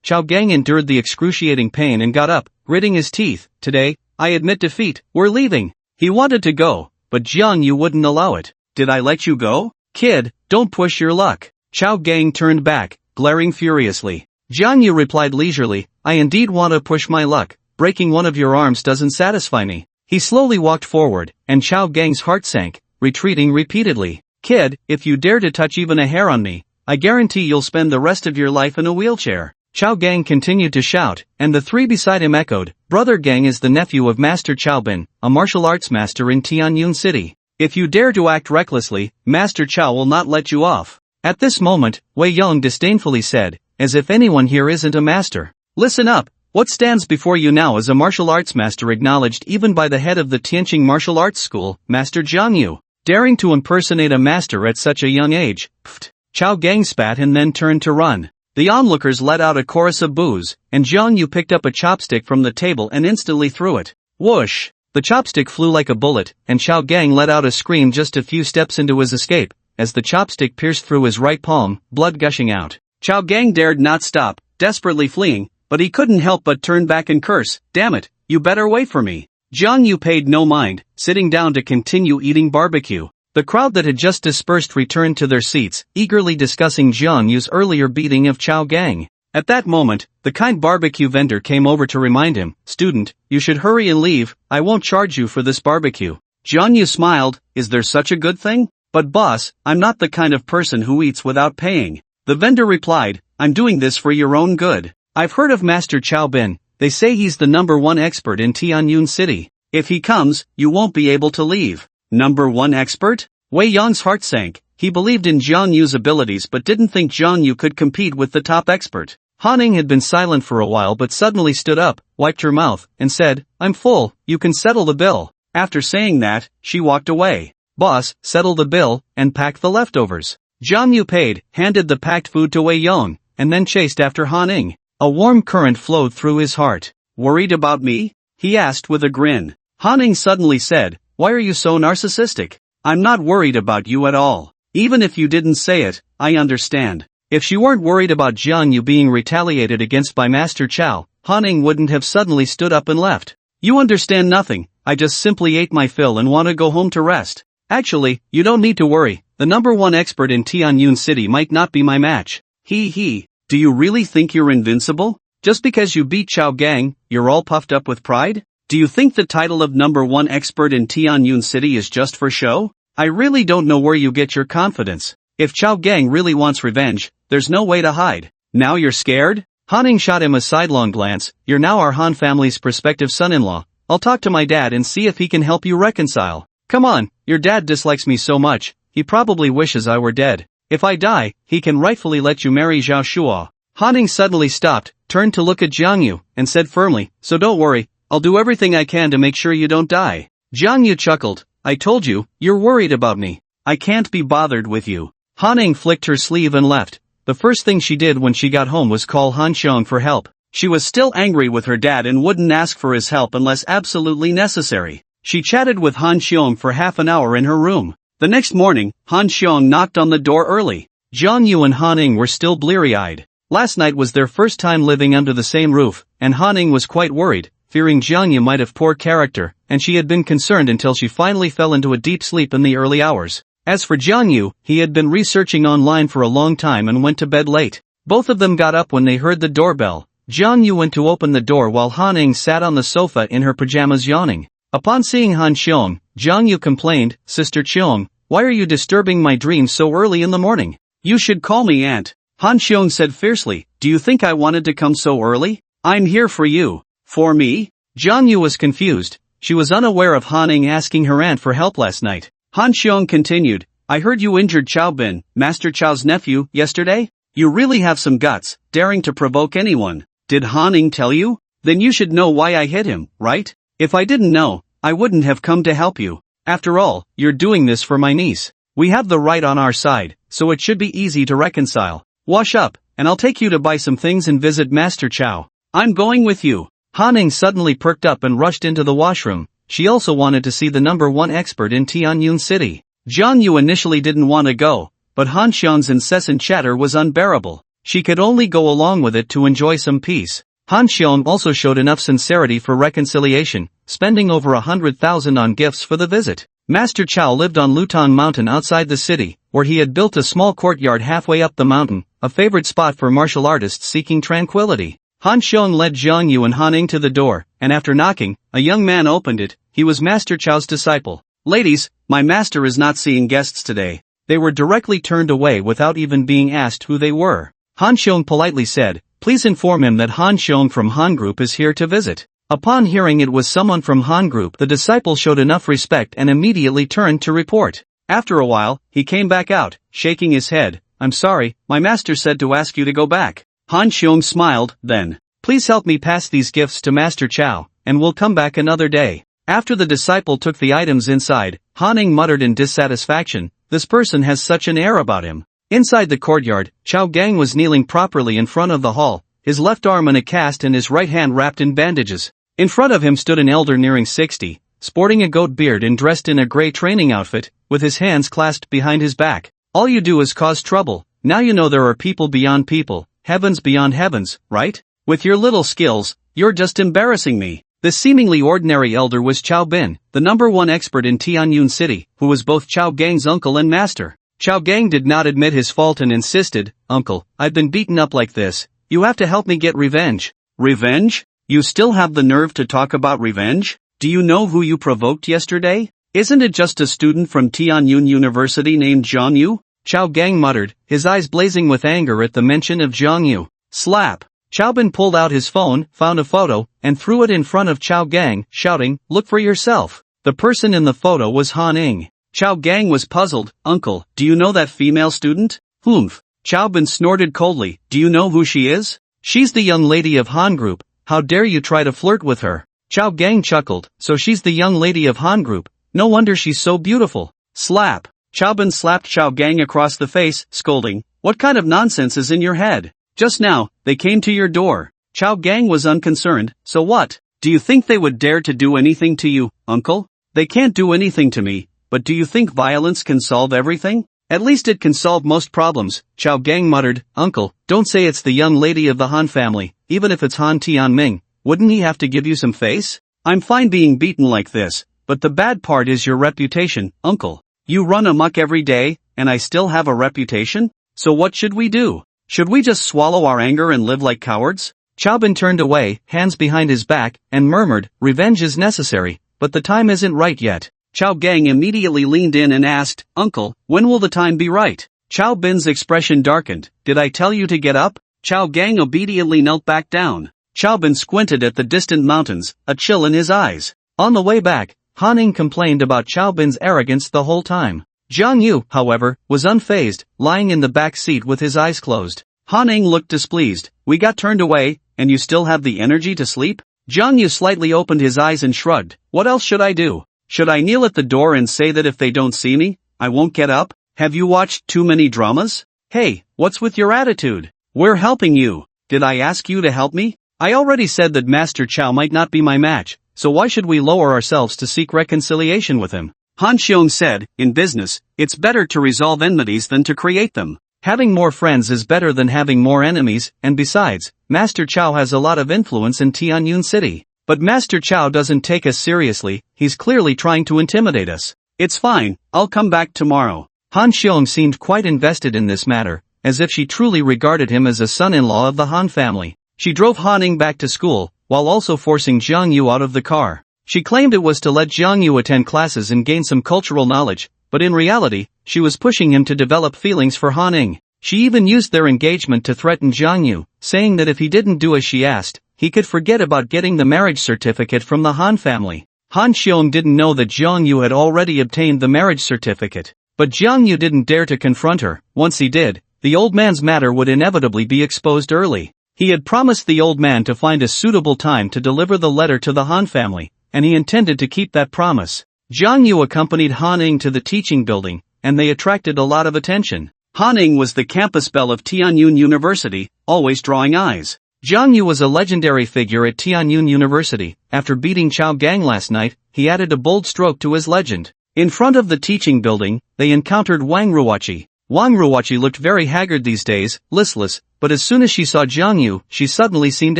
Chao Gang endured the excruciating pain and got up, gritting his teeth. "Today, I admit defeat, we're leaving." He wanted to go, but Jiang Yu wouldn't allow it. "Did I let you go? Kid, don't push your luck." Chao Gang turned back, glaring furiously. Jiang Yu replied leisurely, "I indeed want to push my luck. Breaking one of your arms doesn't satisfy me." He slowly walked forward, and Chao Gang's heart sank, retreating repeatedly. "Kid, if you dare to touch even a hair on me, I guarantee you'll spend the rest of your life in a wheelchair." Chao Gang continued to shout, and the 3 beside him echoed. Brother Gang is the nephew of Master Chao Bin, a martial arts master in Tianyun City. If you dare to act recklessly, Master Chao will not let you off. At this moment, Wei Yong disdainfully said, "As if anyone here isn't a master. Listen up, what stands before you now is a martial arts master acknowledged even by the head of the Tianqing Martial Arts School, Master Jiang Yu. Daring to impersonate a master at such a young age." Pfft. Chao Gang spat and then turned to run. The onlookers let out a chorus of boos, and Jiang Yu picked up a chopstick from the table and instantly threw it. Whoosh! The chopstick flew like a bullet, and Chao Gang let out a scream just a few steps into his escape, as the chopstick pierced through his right palm, blood gushing out. Chao Gang dared not stop, desperately fleeing, but he couldn't help but turn back and curse, "Damn it, you better wait for me." Jiang Yu paid no mind, sitting down to continue eating barbecue. The crowd that had just dispersed returned to their seats, eagerly discussing Jiang Yu's earlier beating of Chao Gang. At that moment, the kind barbecue vendor came over to remind him, "Student, you should hurry and leave, I won't charge you for this barbecue." Jiang Yu smiled, "Is there such a good thing? But boss, I'm not the kind of person who eats without paying." The vendor replied, "I'm doing this for your own good. I've heard of Master Chao Bin, they say he's the #1 expert in Tianyun City. If he comes, you won't be able to leave." #1 expert? Wei Yong's heart sank. He believed in Jiang Yu's abilities but didn't think Jiang Yu could compete with the top expert. Han had been silent for a while but suddenly stood up, wiped her mouth, and said, "I'm full, you can settle the bill." After saying that, she walked away. "Boss, settle the bill, and pack the leftovers." Jiang Yu paid, handed the packed food to Wei Yong, and then chased after Han. A warm current flowed through his heart. "Worried about me?" he asked with a grin. Han suddenly said, "Why are you so narcissistic? I'm not worried about you at all. Even if you didn't say it, I understand." If she weren't worried about Jiang Yu being retaliated against by Master Chao, Han wouldn't have suddenly stood up and left. "You understand nothing, I just simply ate my fill and want to go home to rest. Actually, you don't need to worry, the #1 expert in Tianyun City might not be my match." He. "Do you really think you're invincible? Just because you beat Chao Gang, you're all puffed up with pride? Do you think the title of #1 expert in Tianyun City is just for show? I really don't know where you get your confidence. If Chao Gang really wants revenge, there's no way to hide. Now you're scared?" Han shot him a sidelong glance. "You're now our Han family's prospective son-in-law. I'll talk to my dad and see if he can help you reconcile." "Come on, your dad dislikes me so much, he probably wishes I were dead. If I die, he can rightfully let you marry Zhao Shuo." Han suddenly stopped, turned to look at Jiang Yu, and said firmly, "So don't worry, I'll do everything I can to make sure you don't die." Jiang Yu chuckled, "I told you, you're worried about me. I can't be bothered with you." Han flicked her sleeve and left. The first thing she did when she got home was call Han Xiong for help. She was still angry with her dad and wouldn't ask for his help unless absolutely necessary. She chatted with Han Xiong for half an hour in her room. The next morning, Han Xiong knocked on the door early. Jiang Yu and Han Ning were still bleary-eyed. Last night was their first time living under the same roof, and Han Ning was quite worried, fearing Jiang Yu might have poor character, and she had been concerned until she finally fell into a deep sleep in the early hours. As for Jiang Yu, he had been researching online for a long time and went to bed late. Both of them got up when they heard the doorbell. Jiang Yu went to open the door while Han Ning sat on the sofa in her pajamas yawning. Upon seeing Han Xiong, Jiang Yu complained, "Sister Xiong, why are you disturbing my dreams so early in the morning? You should call me aunt." Han Xiong said fiercely, "Do you think I wanted to come so early? I'm here for you." "For me?" Jiang Yu was confused. She was unaware of Han Ning asking her aunt for help last night. Han Xiong continued, "I heard you injured Chao Bin, Master Chao's nephew, yesterday? You really have some guts, daring to provoke anyone. Did Han Ning tell you? Then you should know why I hit him, right? If I didn't know, I wouldn't have come to help you. After all, you're doing this for my niece. We have the right on our side, so it should be easy to reconcile. Wash up, and I'll take you to buy some things and visit Master Chao. I'm going with you." Han Ning suddenly perked up and rushed into the washroom. She also wanted to see the #1 expert in Tianyun City. Jiang Yu initially didn't want to go, but Han Xiong's incessant chatter was unbearable. She could only go along with it to enjoy some peace. Han Xiong also showed enough sincerity for reconciliation, spending over 100,000 on gifts for the visit. Master Chao lived on Lutong Mountain outside the city, where he had built a small courtyard halfway up the mountain, a favorite spot for martial artists seeking tranquility. Han Xiong led Jiang Yu and Han Ning to the door, and after knocking, a young man opened it. He was Master Chao's disciple. "Ladies, my master is not seeing guests today." They were directly turned away without even being asked who they were. Han Xiong politely said, "Please inform him that Han Xiong from Han Group is here to visit." Upon hearing it was someone from Han Group, the disciple showed enough respect and immediately turned to report. After a while, he came back out, shaking his head. "I'm sorry, my master said to ask you to go back." Han Xiong smiled, then, "Please help me pass these gifts to Master Chao, and we'll come back another day." After the disciple took the items inside, Han Ning muttered in dissatisfaction, "This person has such an air about him." Inside the courtyard, Chao Gang was kneeling properly in front of the hall, his left arm in a cast and his right hand wrapped in bandages. In front of him stood an elder nearing 60, sporting a goat beard and dressed in a gray training outfit, with his hands clasped behind his back. "All you do is cause trouble. Now you know there are people beyond people, heavens beyond heavens, right? With your little skills, you're just embarrassing me." This seemingly ordinary elder was Chao Bin, the #1 expert in Tianyun City, who was both Chao Gang's uncle and master. Chao Gang did not admit his fault and insisted, "Uncle, I've been beaten up like this. You have to help me get revenge." "Revenge? You still have the nerve to talk about revenge? Do you know who you provoked yesterday? Isn't it just a student from Tianyun University named Jiang Yu?" Chao Gang muttered, his eyes blazing with anger at the mention of Jiang Yu. Slap! Chao Bin pulled out his phone, found a photo, and threw it in front of Chao Gang, shouting, "Look for yourself." The person in the photo was Han Ning. Chao Gang was puzzled. "Uncle, do you know that female student?" "Humph." Chao Bin snorted coldly. "Do you know who she is?" "She's the young lady of Han Group. How dare you try to flirt with her?" Chao Gang chuckled. "So she's the young lady of Han Group. No wonder she's so beautiful." Slap! Chao Bin slapped Chao Gang across the face, scolding, "What kind of nonsense is in your head? Just now, they came to your door." Chao Gang was unconcerned. "So what? Do you think they would dare to do anything to you, uncle?" "They can't do anything to me, but do you think violence can solve everything?" "At least it can solve most problems," Chao Gang muttered. "Uncle, don't say it's the young lady of the Han family, even if it's Han Tianming. Wouldn't he have to give you some face?" "I'm fine being beaten like this, but the bad part is your reputation, uncle. You run amok every day, and I still have a reputation? So what should we do? Should we just swallow our anger and live like cowards?" Chao Bin turned away, hands behind his back, and murmured, "Revenge is necessary, but the time isn't right yet." Chao Gang immediately leaned in and asked, "Uncle, when will the time be right?" Chao Bin's expression darkened. "Did I tell you to get up?" Chao Gang obediently knelt back down. Chao Bin squinted at the distant mountains, a chill in his eyes. On the way back, Han Ning complained about Chao Bin's arrogance the whole time. Jiang Yu, however, was unfazed, lying in the back seat with his eyes closed. Han Ning looked displeased. "We got turned away, and you still have the energy to sleep?" Jiang Yu slightly opened his eyes and shrugged. "What else should I do? Should I kneel at the door and say that if they don't see me, I won't get up? Have you watched too many dramas? Hey, what's with your attitude? We're helping you. Did I ask you to help me?" I already said that Master Chow might not be my match, so why should we lower ourselves to seek reconciliation with him? Han Xiong said, in business, it's better to resolve enmities than to create them. Having more friends is better than having more enemies, and besides, Master Chow has a lot of influence in Tianyun City. But Master Chow doesn't take us seriously, he's clearly trying to intimidate us. It's fine, I'll come back tomorrow. Han Xiong seemed quite invested in this matter, as if she truly regarded him as a son-in-law of the Han family. She drove Han Ning back to school, while also forcing Jiang Yu out of the car. She claimed it was to let Jiang Yu attend classes and gain some cultural knowledge, but in reality, she was pushing him to develop feelings for Han Ning. She even used their engagement to threaten Jiang Yu, saying that if he didn't do as she asked, he could forget about getting the marriage certificate from the Han family. Han Xiong didn't know that Jiang Yu had already obtained the marriage certificate. But Jiang Yu didn't dare to confront her. Once he did, the old man's matter would inevitably be exposed early. He had promised the old man to find a suitable time to deliver the letter to the Han family, and he intended to keep that promise. Jiang Yu accompanied Han Ning to the teaching building, and they attracted a lot of attention. Han Ning was the campus belle of Tianyun University, always drawing eyes. Jiang Yu was a legendary figure at Tianyun University. After beating Chao Gang last night, he added a bold stroke to his legend. In front of the teaching building, they encountered Wang Ruoqi. Wang Ruoqi looked very haggard these days, listless, but as soon as she saw Jiang Yu, she suddenly seemed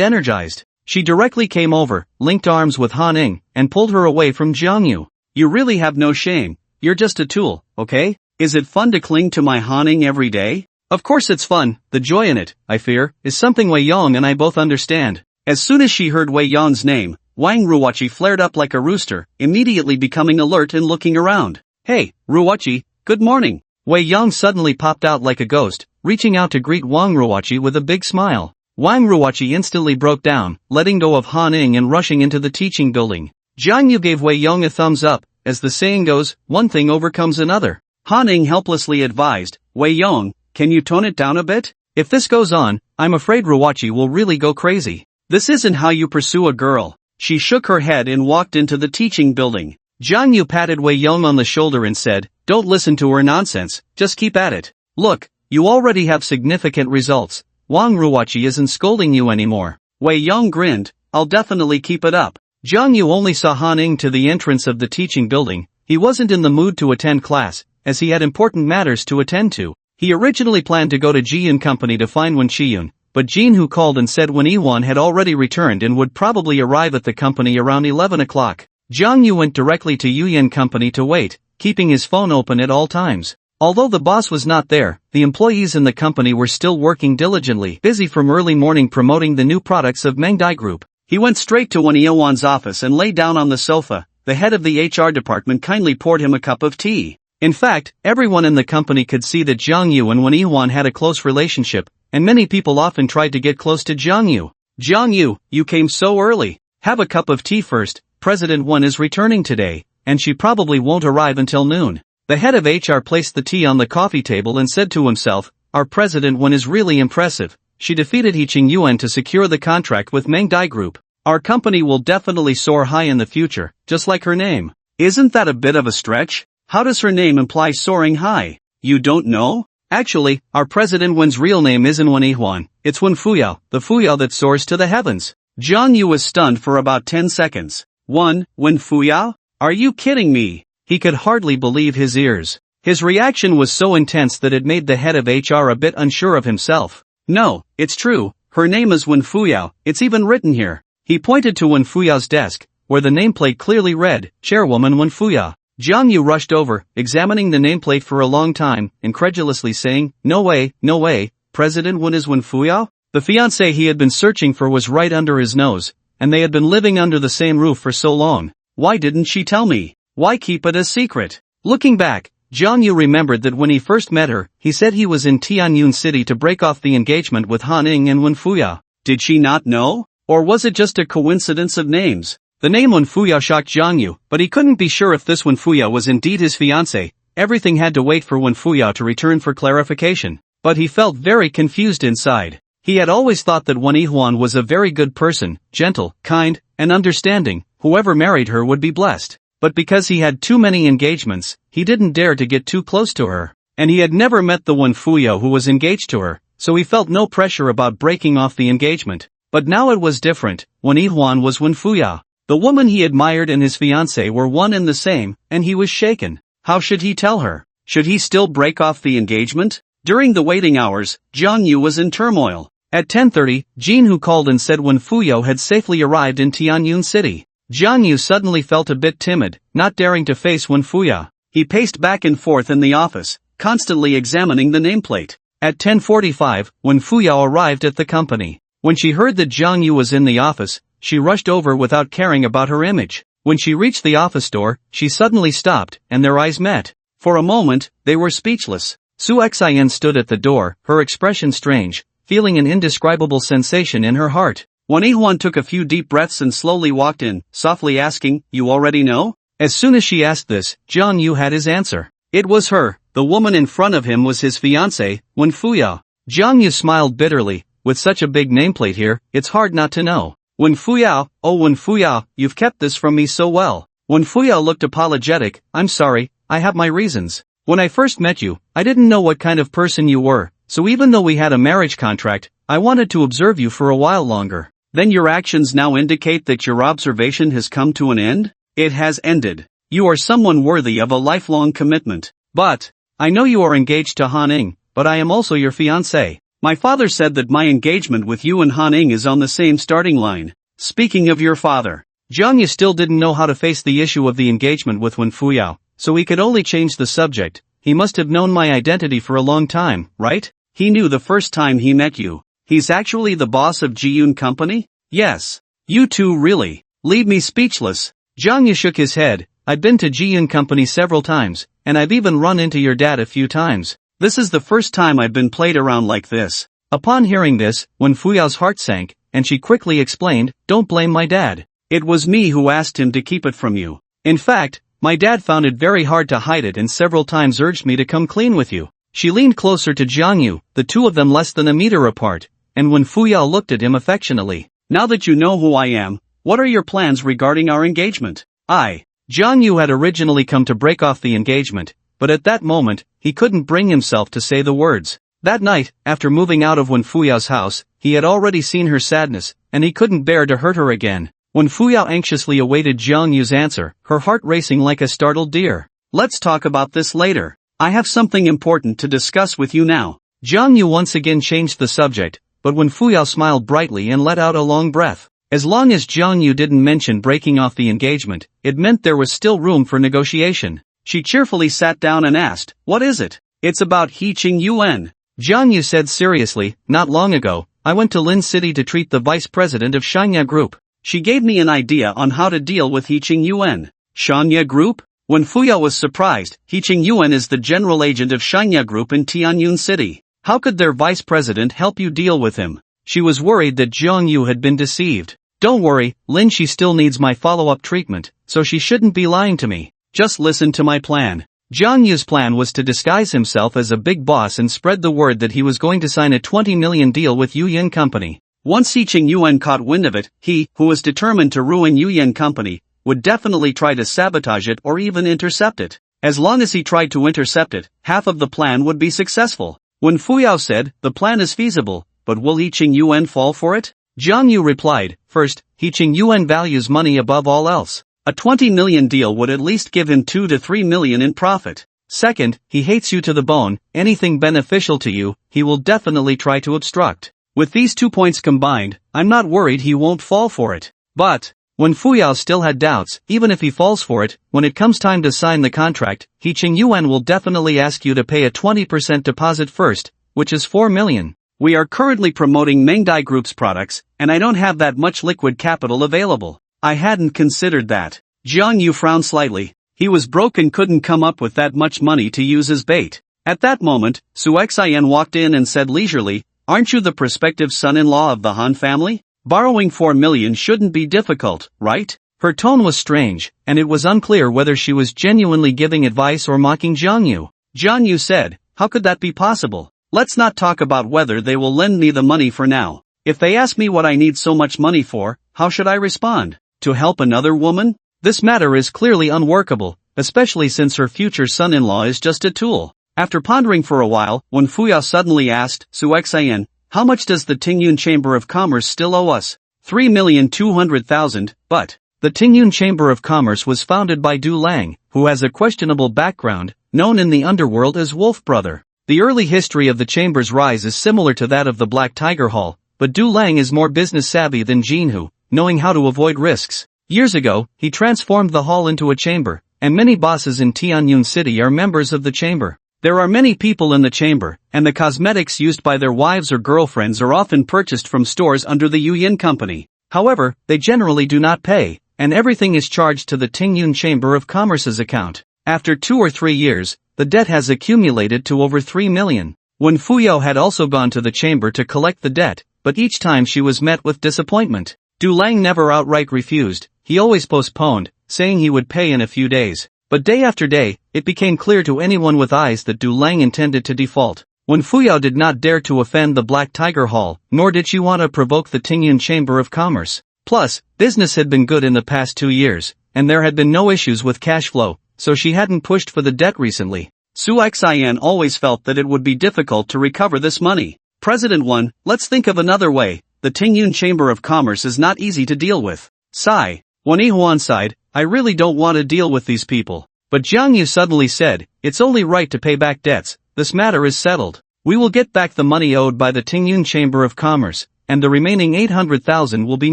energized. She directly came over, linked arms with Han Ning, and pulled her away from Jiang Yu. You really have no shame. You're just a tool, okay? Is it fun to cling to my Han Ning every day? Of course it's fun. The joy in it, I fear, is something Wei Yong and I both understand. As soon as she heard Wei Yong's name, Wang Ruoqi flared up like a rooster, immediately becoming alert and looking around. Hey, Ruoqi, good morning. Wei Yong suddenly popped out like a ghost, reaching out to greet Wang Ruoqi with a big smile. Wang Ruoqi instantly broke down, letting go of Han Ning and rushing into the teaching building. Jiang Yu gave Wei Yong a thumbs up. As the saying goes, one thing overcomes another. Han Ning helplessly advised, Wei Yong, can you tone it down a bit? If this goes on, I'm afraid Ruoqi will really go crazy. This isn't how you pursue a girl. She shook her head and walked into the teaching building. Jiang Yu patted Wei Yong on the shoulder and said, don't listen to her nonsense, just keep at it. Look, you already have significant results. Wang Ruoqi isn't scolding you anymore. Wei Yong grinned, I'll definitely keep it up. Jiang Yu only saw Han Ning to the entrance of the teaching building. He wasn't in the mood to attend class, as he had important matters to attend to. He originally planned to go to Ji and Company to find Wen Qiyun, but Jin Hu called and said Wen Yiwan had already returned and would probably arrive at the company around 11 o'clock. Jiang Yu went directly to Yuyan Company to wait, keeping his phone open at all times. Although the boss was not there, the employees in the company were still working diligently, busy from early morning promoting the new products of Mengdai Group. He went straight to Wen Yiwan's office and lay down on the sofa. The head of the HR department kindly poured him a cup of tea. In fact, everyone in the company could see that Jiang Yu and Wen Yiwan had a close relationship, and many people often tried to get close to Jiang Yu. Jiang Yu, you came so early. Have a cup of tea first. President Wen is returning today, and she probably won't arrive until noon. The head of HR placed the tea on the coffee table and said to himself, our President Wen is really impressive. She defeated He Qing Yuan to secure the contract with Mengdai Group. Our company will definitely soar high in the future, just like her name. Isn't that a bit of a stretch? How does her name imply soaring high? You don't know? Actually, our President Wen's real name isn't Wen Yihuan, it's Wen Fuyo, the Fuyo that soars to the heavens. Jiang Yu was stunned for about 10 seconds. Wen Fuyo? Are you kidding me? He could hardly believe his ears. His reaction was so intense that it made the head of HR a bit unsure of himself. No, it's true, her name is Wen Fuyo, it's even written here. He pointed to Wen Fuyo's desk, where the nameplate clearly read, Chairwoman Wen Fuyo. Jiang Yu rushed over, examining the nameplate for a long time, incredulously saying, no way, President Wen is Wen Fuyo? The fiancé he had been searching for was right under his nose, and they had been living under the same roof for so long. Why didn't she tell me? Why keep it a secret? Looking back, Jiang Yu remembered that when he first met her, he said he was in Tianyun City to break off the engagement with Han Ning and Wen Fuyo. Did she not know? Or was it just a coincidence of names? The name Wen Fuyo shocked Jiang Yu, but he couldn't be sure if this Wen Fuyo was indeed his fiancé. Everything had to wait for Wen Fuyo to return for clarification. But he felt very confused inside. He had always thought that Wen Yihuan was a very good person, gentle, kind, and understanding. Whoever married her would be blessed. But because he had too many engagements, he didn't dare to get too close to her. And he had never met the Wen Fuyo who was engaged to her, so he felt no pressure about breaking off the engagement. But now it was different. Wen Yihuan was Wen Fuya. The woman he admired and his fiancée were one and the same, and he was shaken. How should he tell her? Should he still break off the engagement? During the waiting hours, Jiang Yu was in turmoil. At 10:30, Jin Hu called and said Wen Fuyo had safely arrived in Tianyun City. Jiang Yu suddenly felt a bit timid, not daring to face Wen Fuya. He paced back and forth in the office, constantly examining the nameplate. At 10:45, Wen Fuya arrived at the company. When she heard that Jiang Yu was in the office, she rushed over without caring about her image. When she reached the office door, she suddenly stopped, and their eyes met. For a moment, they were speechless. Su Xian stood at the door, her expression strange, feeling an indescribable sensation in her heart. Wen Yihuan took a few deep breaths and slowly walked in, softly asking, "You already know?" As soon as she asked this, Jiang Yu had his answer. It was her. The woman in front of him was his fiancée, Wen Fuya. Jiang Yu smiled bitterly. With such a big nameplate here, it's hard not to know. Wen Fuya, oh Wen Fuya, you've kept this from me so well. Wen Fuya looked apologetic. I'm sorry, I have my reasons. When I first met you, I didn't know what kind of person you were, so even though we had a marriage contract, I wanted to observe you for a while longer. Then your actions now indicate that your observation has come to an end? It has ended. You are someone worthy of a lifelong commitment. But, I know you are engaged to Han Ing, but I am also your fiancé. My father said that my engagement with you and Han Ing is on the same starting line. Speaking of your father, Jiang Yu still didn't know how to face the issue of the engagement with Wen Fuya, so he could only change the subject. He must have known my identity for a long time, right? He knew the first time he met you. He's actually the boss of Jiyun Company? Yes. You two really leave me speechless. Jiang Yu shook his head. I've been to Jiyun Company several times, and I've even run into your dad a few times. This is the first time I've been played around like this. Upon hearing this, Wen Fuya's heart sank, and she quickly explained, don't blame my dad. It was me who asked him to keep it from you. In fact, my dad found it very hard to hide it and several times urged me to come clean with you. She leaned closer to Jiang Yu, the two of them less than a meter apart, and Wen Fuya looked at him affectionately. Now that you know who I am, what are your plans regarding our engagement? Jiang Yu had originally come to break off the engagement, but at that moment, he couldn't bring himself to say the words. That night, after moving out of Wen Fuya's house, he had already seen her sadness, and he couldn't bear to hurt her again. Wen Fuya anxiously awaited Jiang Yu's answer, her heart racing like a startled deer. Let's talk about this later. I have something important to discuss with you now. Jiang Yu once again changed the subject, but Wen Fuya smiled brightly and let out a long breath. As long as Jiang Yu didn't mention breaking off the engagement, it meant there was still room for negotiation. She cheerfully sat down and asked, what is it? It's about He Qing Yuan. Jiang Yu said seriously, not long ago, I went to Lin City to treat the vice president of Shanya Group. She gave me an idea on how to deal with He Qing Yuan. Shanya Group? Wen Fuya was surprised. He Qing Yuan is the general agent of Shanya Group in Tianyun City. How could their vice president help you deal with him? She was worried that Jiang Yu had been deceived. Don't worry, Lin, she still needs my follow-up treatment, so she shouldn't be lying to me. Just listen to my plan. Jiang Yu's plan was to disguise himself as a big boss and spread the word that he was going to sign a 20 million deal with Yuyan Company. Once He Qing Yuan caught wind of it, he, who was determined to ruin Yuyan Company, would definitely try to sabotage it or even intercept it. As long as he tried to intercept it, half of the plan would be successful. Wen Fuya said, the plan is feasible, but will He Qing Yuan fall for it? Jiang Yu replied, first, He Qing Yuan values money above all else. A 20 million deal would at least give him 2 to 3 million in profit. Second, he hates you to the bone. Anything beneficial to you, he will definitely try to obstruct. With these 2 points combined, I'm not worried he won't fall for it. But, Wen Fuya still had doubts. Even if he falls for it, when it comes time to sign the contract, He Qing Yuan will definitely ask you to pay a 20% deposit first, which is 4 million. We are currently promoting Mengdai Group's products, and I don't have that much liquid capital available. I hadn't considered that. Jiang Yu frowned slightly. He was broke and couldn't come up with that much money to use as bait. At that moment, Su Xian walked in and said leisurely, aren't you the prospective son-in-law of the Han family? Borrowing 4 million shouldn't be difficult, right? Her tone was strange, and it was unclear whether she was genuinely giving advice or mocking Jiang Yu. Jiang Yu said, how could that be possible? Let's not talk about whether they will lend me the money for now. If they ask me what I need so much money for, how should I respond? To help another woman? This matter is clearly unworkable, especially since her future son-in-law is just a tool. After pondering for a while, Wen Fuya suddenly asked, Su Xian, How much does the Tingyun Chamber of Commerce still owe us? 3,200,000, but the Tingyun Chamber of Commerce was founded by Dueling, who has a questionable background, known in the underworld as Wolf Brother. The early history of the chamber's rise is similar to that of the Black Tiger Hall, but Dueling is more business savvy than Jinhu, knowing how to avoid risks. Years ago, he transformed the hall into a chamber, and many bosses in Tianyun City are members of the chamber. There are many people in the chamber, and the cosmetics used by their wives or girlfriends are often purchased from stores under the Yuyin Company. However, they generally do not pay, and everything is charged to the Tingyun Chamber of Commerce's account. After 2 or 3 years, the debt has accumulated to over 3 million. When Fuyo had also gone to the chamber to collect the debt, but each time she was met with disappointment. Dueling never outright refused, he always postponed, saying he would pay in a few days. But day after day, it became clear to anyone with eyes that Dueling intended to default. When Fuyo did not dare to offend the Black Tiger Hall, nor did she want to provoke the Tingyun Chamber of Commerce. Plus, business had been good in the past 2 years, and there had been no issues with cash flow, so she hadn't pushed for the debt recently. Su Xian always felt that it would be difficult to recover this money. President 1, let's think of another way. The Tingyun Chamber of Commerce is not easy to deal with. Sigh. Wen Yihuan sighed, I really don't want to deal with these people. But Jiang Yu suddenly said, it's only right to pay back debts, this matter is settled. We will get back the money owed by the Tingyun Chamber of Commerce, and the remaining 800,000 will be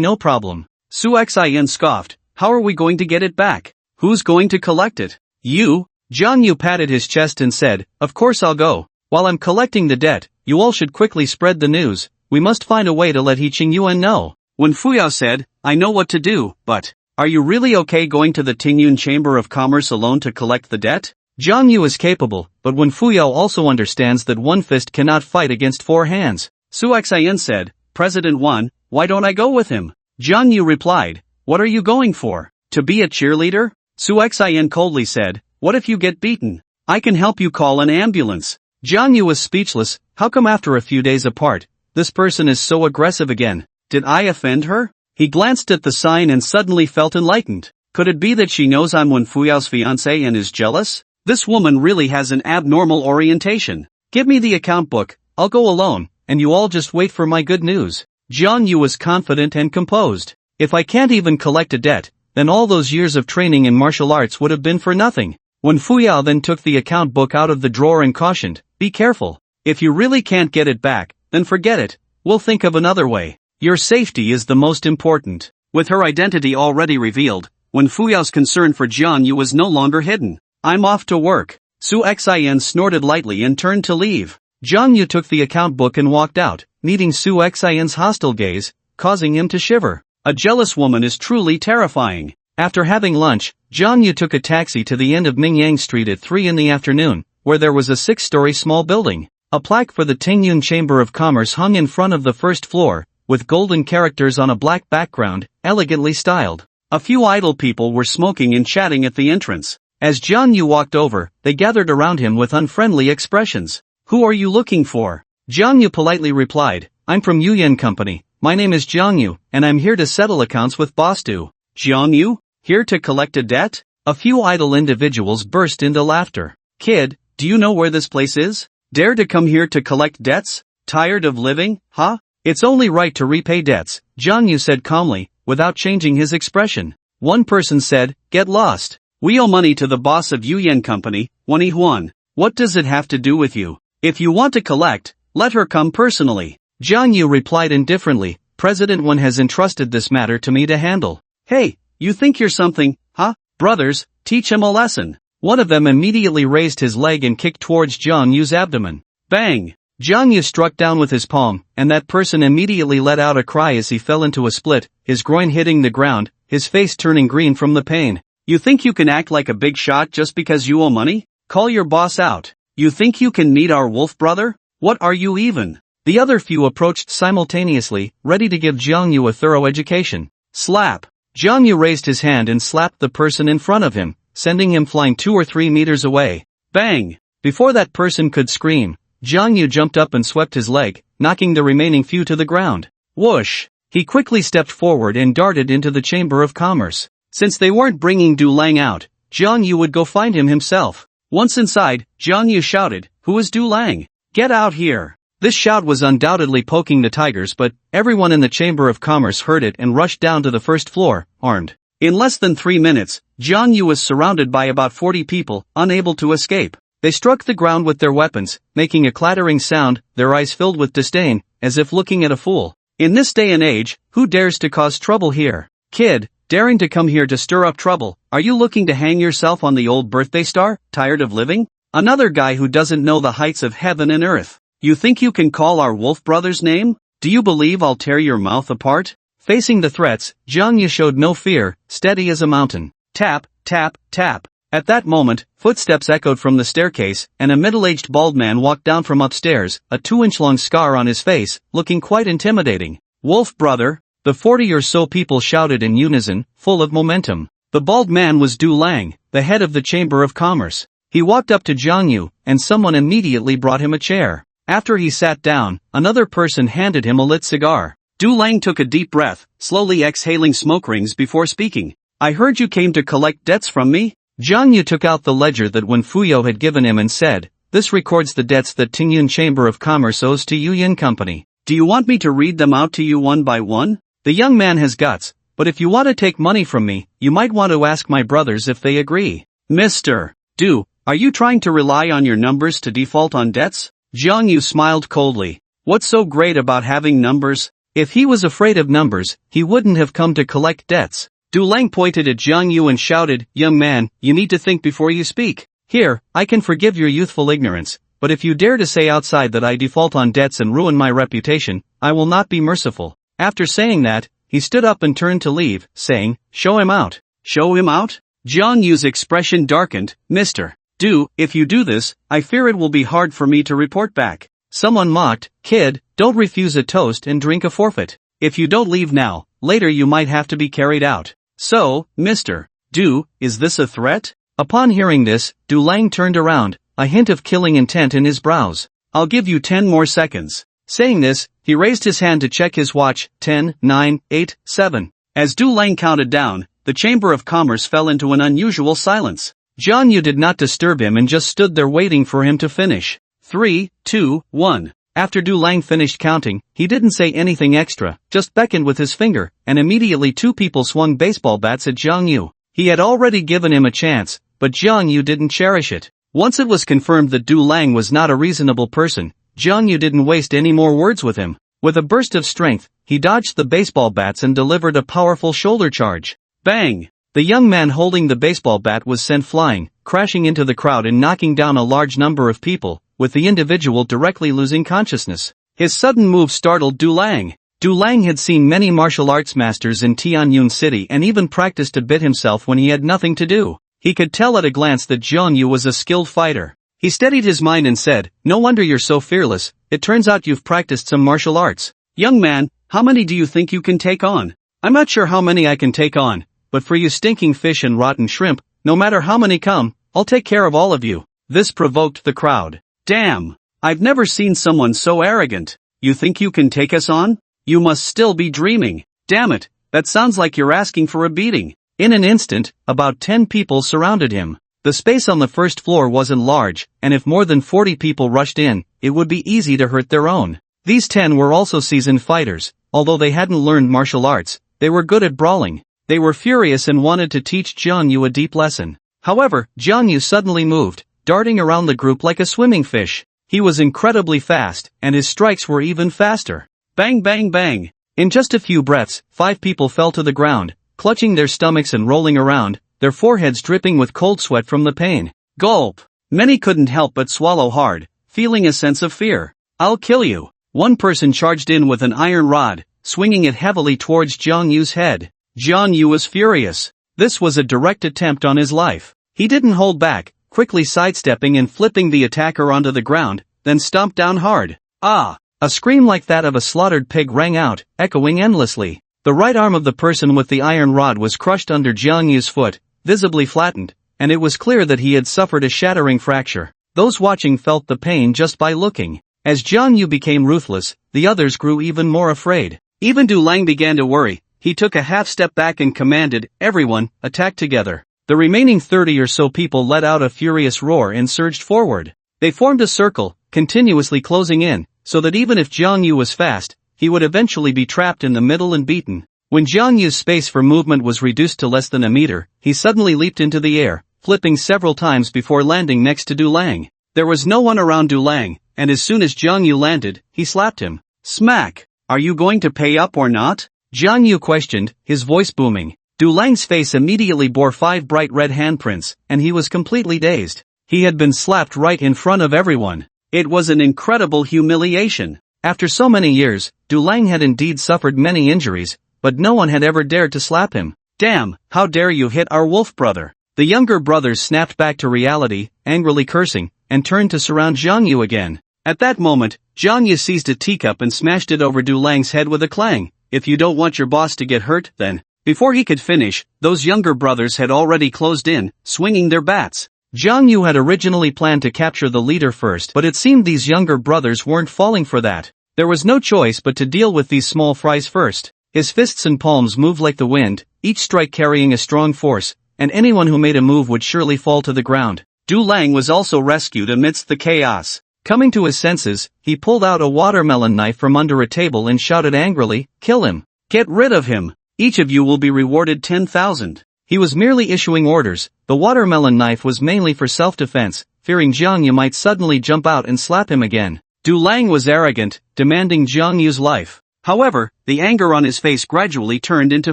no problem. Su Xian scoffed, how are we going to get it back? Who's going to collect it? You? Jiang Yu patted his chest and said, of course I'll go. While I'm collecting the debt, you all should quickly spread the news. We must find a way to let He Qingyuan know. When Fuyo said, I know what to do, but are you really okay going to the Tingyun Chamber of Commerce alone to collect the debt? Jiang Yu is capable, but when Fuyo also understands that one fist cannot fight against 4 hands. Su Xian said, President 1, why don't I go with him? Jiang Yu replied, what are you going for? To be a cheerleader? Su Xian coldly said, what if you get beaten? I can help you call an ambulance. Jiang Yu was speechless, how come after a few days apart, this person is so aggressive again? Did I offend her? He glanced at the sign and suddenly felt enlightened. Could it be that she knows I'm Wen Fuyao's fiancé and is jealous? This woman really has an abnormal orientation. Give me the account book, I'll go alone, and you all just wait for my good news. Jiang Yu was confident and composed. If I can't even collect a debt, then all those years of training in martial arts would have been for nothing. When Fuyao then took the account book out of the drawer and cautioned, be careful. If you really can't get it back, then forget it. We'll think of another way. Your safety is the most important. With her identity already revealed, Wen Fuyao's concern for Jiang Yu was no longer hidden. I'm off to work. Su Xian snorted lightly and turned to leave. Jiang Yu took the account book and walked out, meeting Su Xian's hostile gaze, causing him to shiver. A jealous woman is truly terrifying. After having lunch, Jiang Yu took a taxi to the end of Mingyang Street at 3 in the afternoon, where there was a 6-story small building. A plaque for the Tingyun Chamber of Commerce hung in front of the first floor, with golden characters on a black background, elegantly styled. A few idle people were smoking and chatting at the entrance. As Jiang Yu walked over, they gathered around him with unfriendly expressions. Who are you looking for? Jiang Yu politely replied, I'm from Yuyan Company, my name is Jiang Yu, and I'm here to settle accounts with Boss Du. Jiang Yu? Here to collect a debt? A few idle individuals burst into laughter. Kid, do you know where this place is? Dare to come here to collect debts? Tired of living, huh? It's only right to repay debts, Jiang Yu said calmly, without changing his expression. One person said, get lost. We owe money to the boss of Yuyan Company, Wen Yihuan. What does it have to do with you? If you want to collect, let her come personally. Jiang Yu replied indifferently, President Wen has entrusted this matter to me to handle. Hey, you think you're something, huh? Brothers, teach him a lesson. One of them immediately raised his leg and kicked towards Jiang Yu's abdomen. Bang! Jiang Yu struck down with his palm, and that person immediately let out a cry as he fell into a split, his groin hitting the ground, his face turning green from the pain. You think you can act like a big shot just because you owe money? Call your boss out. You think you can meet our wolf brother? What are you even? The other few approached simultaneously, ready to give Jiang Yu a thorough education. Slap! Jiang Yu raised his hand and slapped the person in front of him, sending him flying 2 or 3 meters away. Bang! Before that person could scream, Jiang Yu jumped up and swept his leg, knocking the remaining few to the ground. Whoosh! He quickly stepped forward and darted into the Chamber of Commerce. Since they weren't bringing Dueling out, Jiang Yu would go find him himself. Once inside, Jiang Yu shouted, Who is Dueling? Get out here! This shout was undoubtedly poking the tigers, but everyone in the Chamber of Commerce heard it and rushed down to the first floor, armed. In less than 3 minutes, Jiang Yu was surrounded by about 40 people, unable to escape. They struck the ground with their weapons, making a clattering sound, their eyes filled with disdain, as if looking at a fool. In this day and age, who dares to cause trouble here? Kid, daring to come here to stir up trouble, are you looking to hang yourself on the old birthday star, tired of living? Another guy who doesn't know the heights of heaven and earth. You think you can call our wolf brother's name? Do you believe I'll tear your mouth apart? Facing the threats, Jiang Yu showed no fear, steady as a mountain. Tap, tap, tap. At that moment, footsteps echoed from the staircase, and a middle-aged bald man walked down from upstairs, a 2-inch-long scar on his face, looking quite intimidating. Wolf brother, the 40 or so people shouted in unison, full of momentum. The bald man was Dueling, the head of the Chamber of Commerce. He walked up to Jiang Yu, and someone immediately brought him a chair. After he sat down, another person handed him a lit cigar. Dueling took a deep breath, slowly exhaling smoke rings before speaking. I heard you came to collect debts from me? Jiang Yu took out the ledger that Wen Fuyo had given him and said, "This records the debts that Tingyun Chamber of Commerce owes to Yuyin Company. Do you want me to read them out to you one by one?" The young man has guts, but if you want to take money from me, you might want to ask my brothers if they agree. Mr. Du, are you trying to rely on your numbers to default on debts? Jiang Yu smiled coldly. What's so great about having numbers? If he was afraid of numbers, he wouldn't have come to collect debts. Dueling pointed at Jiang Yu and shouted, "Young man, you need to think before you speak. Here, I can forgive your youthful ignorance, but if you dare to say outside that I default on debts and ruin my reputation, I will not be merciful." After saying that, he stood up and turned to leave, saying, "Show him out." Show him out? Jiang Yu's expression darkened. Mr. Du, if you do this, I fear it will be hard for me to report back. Someone mocked, "Kid, don't refuse a toast and drink a forfeit. If you don't leave now, later you might have to be carried out." So, Mr. Du, is this a threat? Upon hearing this, Dueling turned around, a hint of killing intent in his brows. I'll give you 10 more seconds. Saying this, he raised his hand to check his watch. 10, 9, 8, 7. As Dueling counted down, the Chamber of Commerce fell into an unusual silence. Jiang Yu did not disturb him and just stood there waiting for him to finish. 3, 2, 1. After Dueling finished counting, he didn't say anything extra, just beckoned with his finger, and immediately 2 people swung baseball bats at Jiang Yu. He had already given him a chance, but Jiang Yu didn't cherish it. Once it was confirmed that Dueling was not a reasonable person, Jiang Yu didn't waste any more words with him. With a burst of strength, he dodged the baseball bats and delivered a powerful shoulder charge. Bang! The young man holding the baseball bat was sent flying, crashing into the crowd and knocking down a large number of people, with the individual directly losing consciousness. His sudden move startled Dueling. Dueling had seen many martial arts masters in Tianyun City and even practiced a bit himself when he had nothing to do. He could tell at a glance that Jiang Yu was a skilled fighter. He steadied his mind and said, "No wonder you're so fearless, it turns out you've practiced some martial arts." Young man, how many do you think you can take on? I'm not sure how many I can take on, but for you stinking fish and rotten shrimp, no matter how many come, I'll take care of all of you. This provoked the crowd. Damn! I've never seen someone so arrogant. You think you can take us on? You must still be dreaming. Damn it, that sounds like you're asking for a beating. In an instant, about 10 people surrounded him. The space on the first floor wasn't large, and if more than 40 people rushed in, it would be easy to hurt their own. These 10 were also seasoned fighters. Although they hadn't learned martial arts, they were good at brawling. They were furious and wanted to teach Jiang Yu a deep lesson. However, Jiang Yu suddenly moved, darting around the group like a swimming fish. He was incredibly fast, and his strikes were even faster. Bang bang bang! In just a few breaths, 5 people fell to the ground, clutching their stomachs and rolling around, their foreheads dripping with cold sweat from the pain. Gulp! Many couldn't help but swallow hard, feeling a sense of fear. I'll kill you! One person charged in with an iron rod, swinging it heavily towards Jiang Yu's head. Jiang Yu was furious. This was a direct attempt on his life. He didn't hold back, quickly sidestepping and flipping the attacker onto the ground, then stomped down hard. Ah! A scream like that of a slaughtered pig rang out, echoing endlessly. The right arm of the person with the iron rod was crushed under Jiang Yu's foot, visibly flattened, and it was clear that he had suffered a shattering fracture. Those watching felt the pain just by looking. As Jiang Yu became ruthless, the others grew even more afraid. Even Dueling began to worry. He took a half step back and commanded, "Everyone, attack together." The remaining 30 or so people let out a furious roar and surged forward. They formed a circle, continuously closing in, so that even if Zhang Yu was fast, he would eventually be trapped in the middle and beaten. When Zhang Yu's space for movement was reduced to less than a meter, he suddenly leaped into the air, flipping several times before landing next to Dueling. There was no one around Dueling, and as soon as Zhang Yu landed, he slapped him. Smack! Are you going to pay up or not? Zhang Yu questioned, his voice booming. Dueling's face immediately bore 5 bright red handprints, and he was completely dazed. He had been slapped right in front of everyone. It was an incredible humiliation. After so many years, Dueling had indeed suffered many injuries, but no one had ever dared to slap him. Damn, how dare you hit our wolf brother? The younger brothers snapped back to reality, angrily cursing, and turned to surround Zhang Yu again. At that moment, Zhang Yu seized a teacup and smashed it over Dueling's head with a clang. If you don't want your boss to get hurt, then. Before he could finish, those younger brothers had already closed in, swinging their bats. Zhang Yu had originally planned to capture the leader first, but it seemed these younger brothers weren't falling for that. There was no choice but to deal with these small fries first. His fists and palms moved like the wind, each strike carrying a strong force, and anyone who made a move would surely fall to the ground. Dueling was also rescued amidst the chaos. Coming to his senses, he pulled out a watermelon knife from under a table and shouted angrily, "Kill him! Get rid of him! Each of you will be rewarded 10,000. He was merely issuing orders. The watermelon knife was mainly for self-defense, fearing Zhang Yu might suddenly jump out and slap him again. Dueling was arrogant, demanding Zhang Yu's life. However, the anger on his face gradually turned into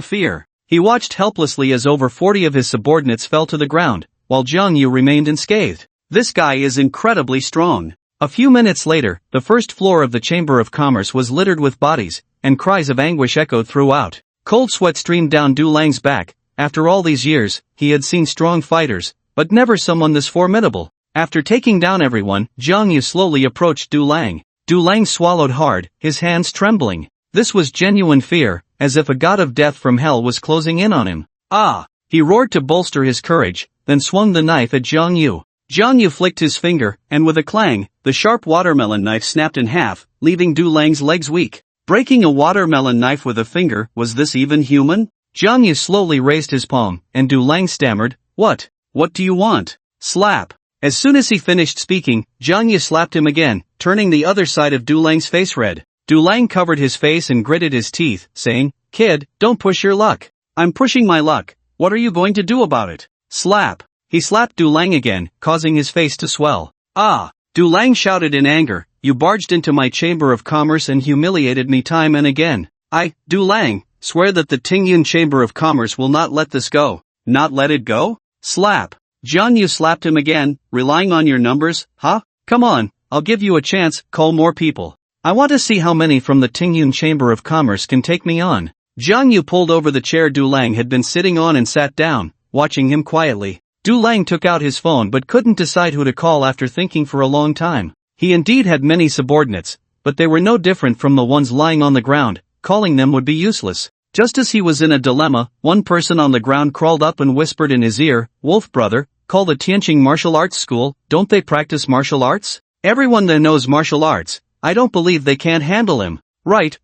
fear. He watched helplessly as over 40 of his subordinates fell to the ground, while Zhang Yu remained unscathed. This guy is incredibly strong. A few minutes later, the first floor of the Chamber of Commerce was littered with bodies, and cries of anguish echoed throughout. Cold sweat streamed down Dueling's back. After all these years, he had seen strong fighters, but never someone this formidable. After taking down everyone, Zhang Yu slowly approached Dueling. Dueling swallowed hard, his hands trembling. This was genuine fear, as if a god of death from hell was closing in on him. Ah! He roared to bolster his courage, then swung the knife at Zhang Yu. Zhang Yu flicked his finger, and with a clang, the sharp watermelon knife snapped in half, leaving Dueling's legs weak. Breaking a watermelon knife with a finger, was this even human? Zhang Yu slowly raised his palm, and Dueling stammered, "What? What do you want?" Slap. As soon as he finished speaking, Zhang Yu slapped him again, turning the other side of Dueling's face red. Dueling covered his face and gritted his teeth, saying, "Kid, don't push your luck." "I'm pushing my luck. What are you going to do about it?" Slap. He slapped Dueling again, causing his face to swell. "Ah!" Dueling shouted in anger, "You barged into my Chamber of Commerce and humiliated me time and again. Dueling, swear that the Tingyun Chamber of Commerce will not let this go." "Not let it go?" Slap. Zhang Yu slapped him again, "Relying on your numbers, huh? Come on, I'll give you a chance, call more people. I want to see how many from the Tingyun Chamber of Commerce can take me on." Zhang Yu pulled over the chair Dueling had been sitting on and sat down, watching him quietly. Dueling took out his phone but couldn't decide who to call after thinking for a long time. He indeed had many subordinates, but they were no different from the ones lying on the ground. Calling them would be useless. Just as he was in a dilemma, one person on the ground crawled up and whispered in his ear, "Wolf brother, call the Tianqing martial arts school. Don't they practice martial arts? Everyone there knows martial arts. I don't believe they can't handle him." Right,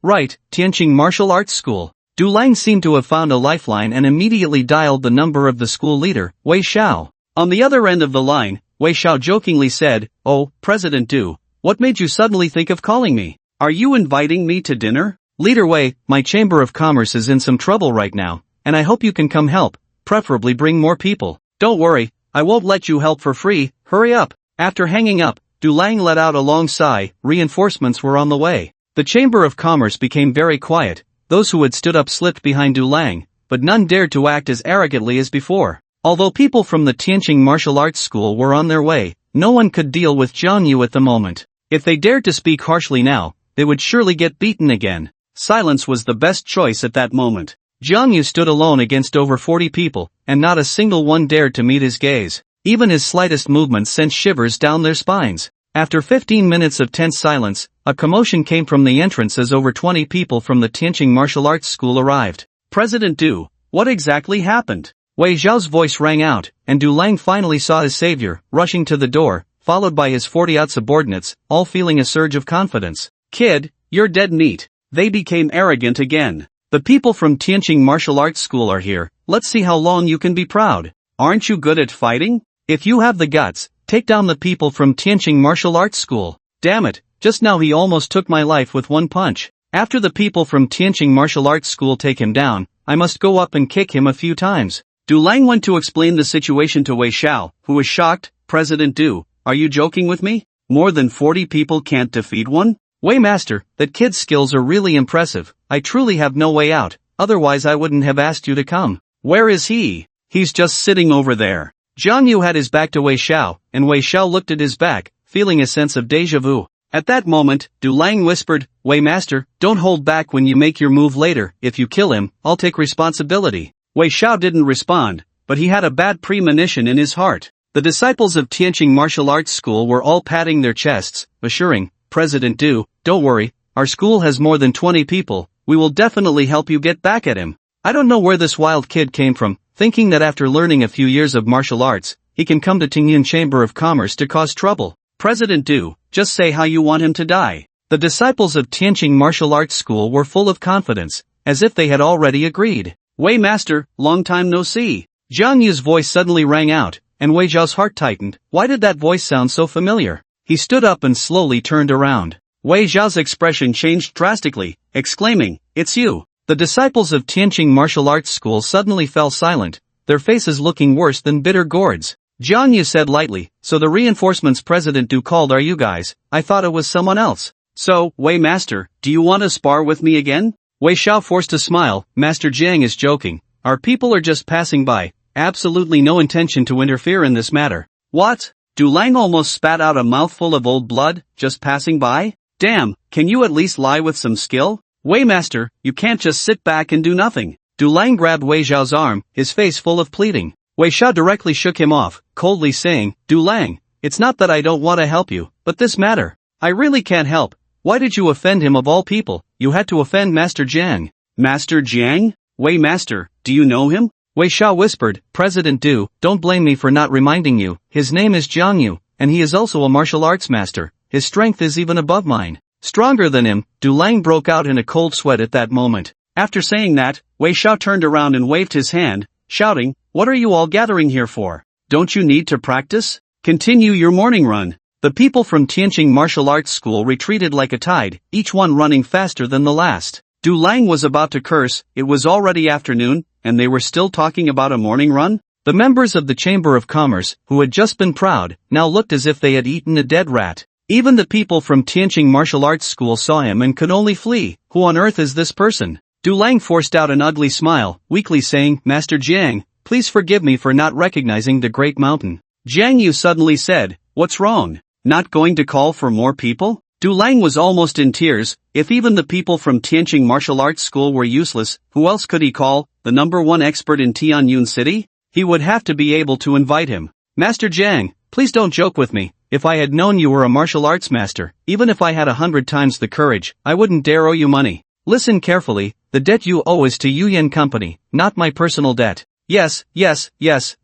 Tianqing martial arts school. Dueling seemed to have found a lifeline and immediately dialed the number of the school leader, Wei Xiao. On the other end of the line, Wei Xiao jokingly said, "Oh, President Du, what made you suddenly think of calling me? Are you inviting me to dinner?" "Leader Wei, my Chamber of Commerce is in some trouble right now, and I hope you can come help, preferably bring more people." "Don't worry, I won't let you help for free, hurry up." After hanging up, Dueling let out a long sigh. Reinforcements were on the way. The Chamber of Commerce became very quiet. Those who had stood up slipped behind Dueling, but none dared to act as arrogantly as before. Although people from the Tianqing martial arts school were on their way, no one could deal with Zhang Yu at the moment. If they dared to speak harshly now, they would surely get beaten again. Silence was the best choice at that moment. Zhang Yu stood alone against over 40 people, and not a single one dared to meet his gaze. Even his slightest movement sent shivers down their spines. After 15 minutes of tense silence, a commotion came from the entrance as over 20 people from the Tianqing martial arts school arrived. "President Du, what exactly happened?" Wei Xiao's voice rang out, and Dueling finally saw his savior, rushing to the door, followed by his 40-odd subordinates, all feeling a surge of confidence. "Kid, you're dead meat." They became arrogant again. "The people from Tianqing martial arts school are here, let's see how long you can be proud. Aren't you good at fighting? If you have the guts, take down the people from Tianqing martial arts school." "Damn it, just now he almost took my life with one punch. After the people from Tianqing martial arts school take him down, I must go up and kick him a few times. Dueling went to explain the situation to Wei Xiao, who was shocked. President Du, are you joking with me? More than 40 people can't defeat one? Wei Master, that kid's skills are really impressive. I truly have no way out, otherwise I wouldn't have asked you to come. Where is he? He's just sitting over there. Jiang Yu had his back to Wei Xiao, and Wei Xiao looked at his back, feeling a sense of déjà vu. At that moment, Dueling whispered, Wei Master, don't hold back when you make your move later. If you kill him, I'll take responsibility. Wei Xiao didn't respond, but he had a bad premonition in his heart. The disciples of Tianqing martial arts school were all patting their chests, assuring President Du, don't worry, our school has more than 20 people, we will definitely help you get back at him. I don't know where this wild kid came from, thinking that after learning a few years of martial arts, he can come to Tingyun Chamber of Commerce to cause trouble. President Du, just say how you want him to die. The disciples of Tianqing martial arts school were full of confidence, as if they had already agreed. Wei Master, long time no see. Jiang Yu's voice suddenly rang out, and Wei Zhao's heart tightened. Why did that voice sound so familiar? He stood up and slowly turned around. Wei Zhao's expression changed drastically, exclaiming, it's you. The disciples of Tianqing martial arts school suddenly fell silent, their faces looking worse than bitter gourds. Jiang Yu said lightly, so the reinforcements President Du called are you guys? I thought it was someone else. So, Wei Master, do you want to spar with me again? Wei Xiao forced a smile. Master Jiang is joking. Our people are just passing by. Absolutely no intention to interfere in this matter. What? Dueling almost spat out a mouthful of old blood, just passing by? Damn, can you at least lie with some skill? Wei Master, you can't just sit back and do nothing. Dueling grabbed Wei Zhao's arm, his face full of pleading. Wei Xiao directly shook him off, coldly saying, Dueling, it's not that I don't want to help you, but this matter, I really can't help. Why did you offend him of all people? You had to offend Master Jiang. Master Jiang? Wei Master, do you know him? Wei Xiao whispered, President Du, don't blame me for not reminding you, his name is Jiang Yu, and he is also a martial arts master, his strength is even above mine. Stronger than him, Dueling broke out in a cold sweat at that moment. After saying that, Wei Xiao turned around and waved his hand, shouting, what are you all gathering here for? Don't you need to practice? Continue your morning run. The people from Tianqing martial arts school retreated like a tide, each one running faster than the last. Dueling was about to curse, it was already afternoon, and they were still talking about a morning run? The members of the Chamber of Commerce, who had just been proud, now looked as if they had eaten a dead rat. Even the people from Tianqing martial arts school saw him and could only flee. Who on earth is this person? Dueling forced out an ugly smile, weakly saying, Master Jiang, please forgive me for not recognizing the great mountain. Jiang Yu suddenly said, what's wrong? Not going to call for more people? Dueling was almost in tears. If even the people from Tianqing martial arts school were useless, who else could he call? The #1 expert in Tianyun City? He would have to be able to invite him. Master Jiang, please don't joke with me. If I had known you were a martial arts master, even if I had 100 times the courage, I wouldn't dare owe you money. Listen carefully, the debt you owe is to Yuyan Company, not my personal debt. Yes,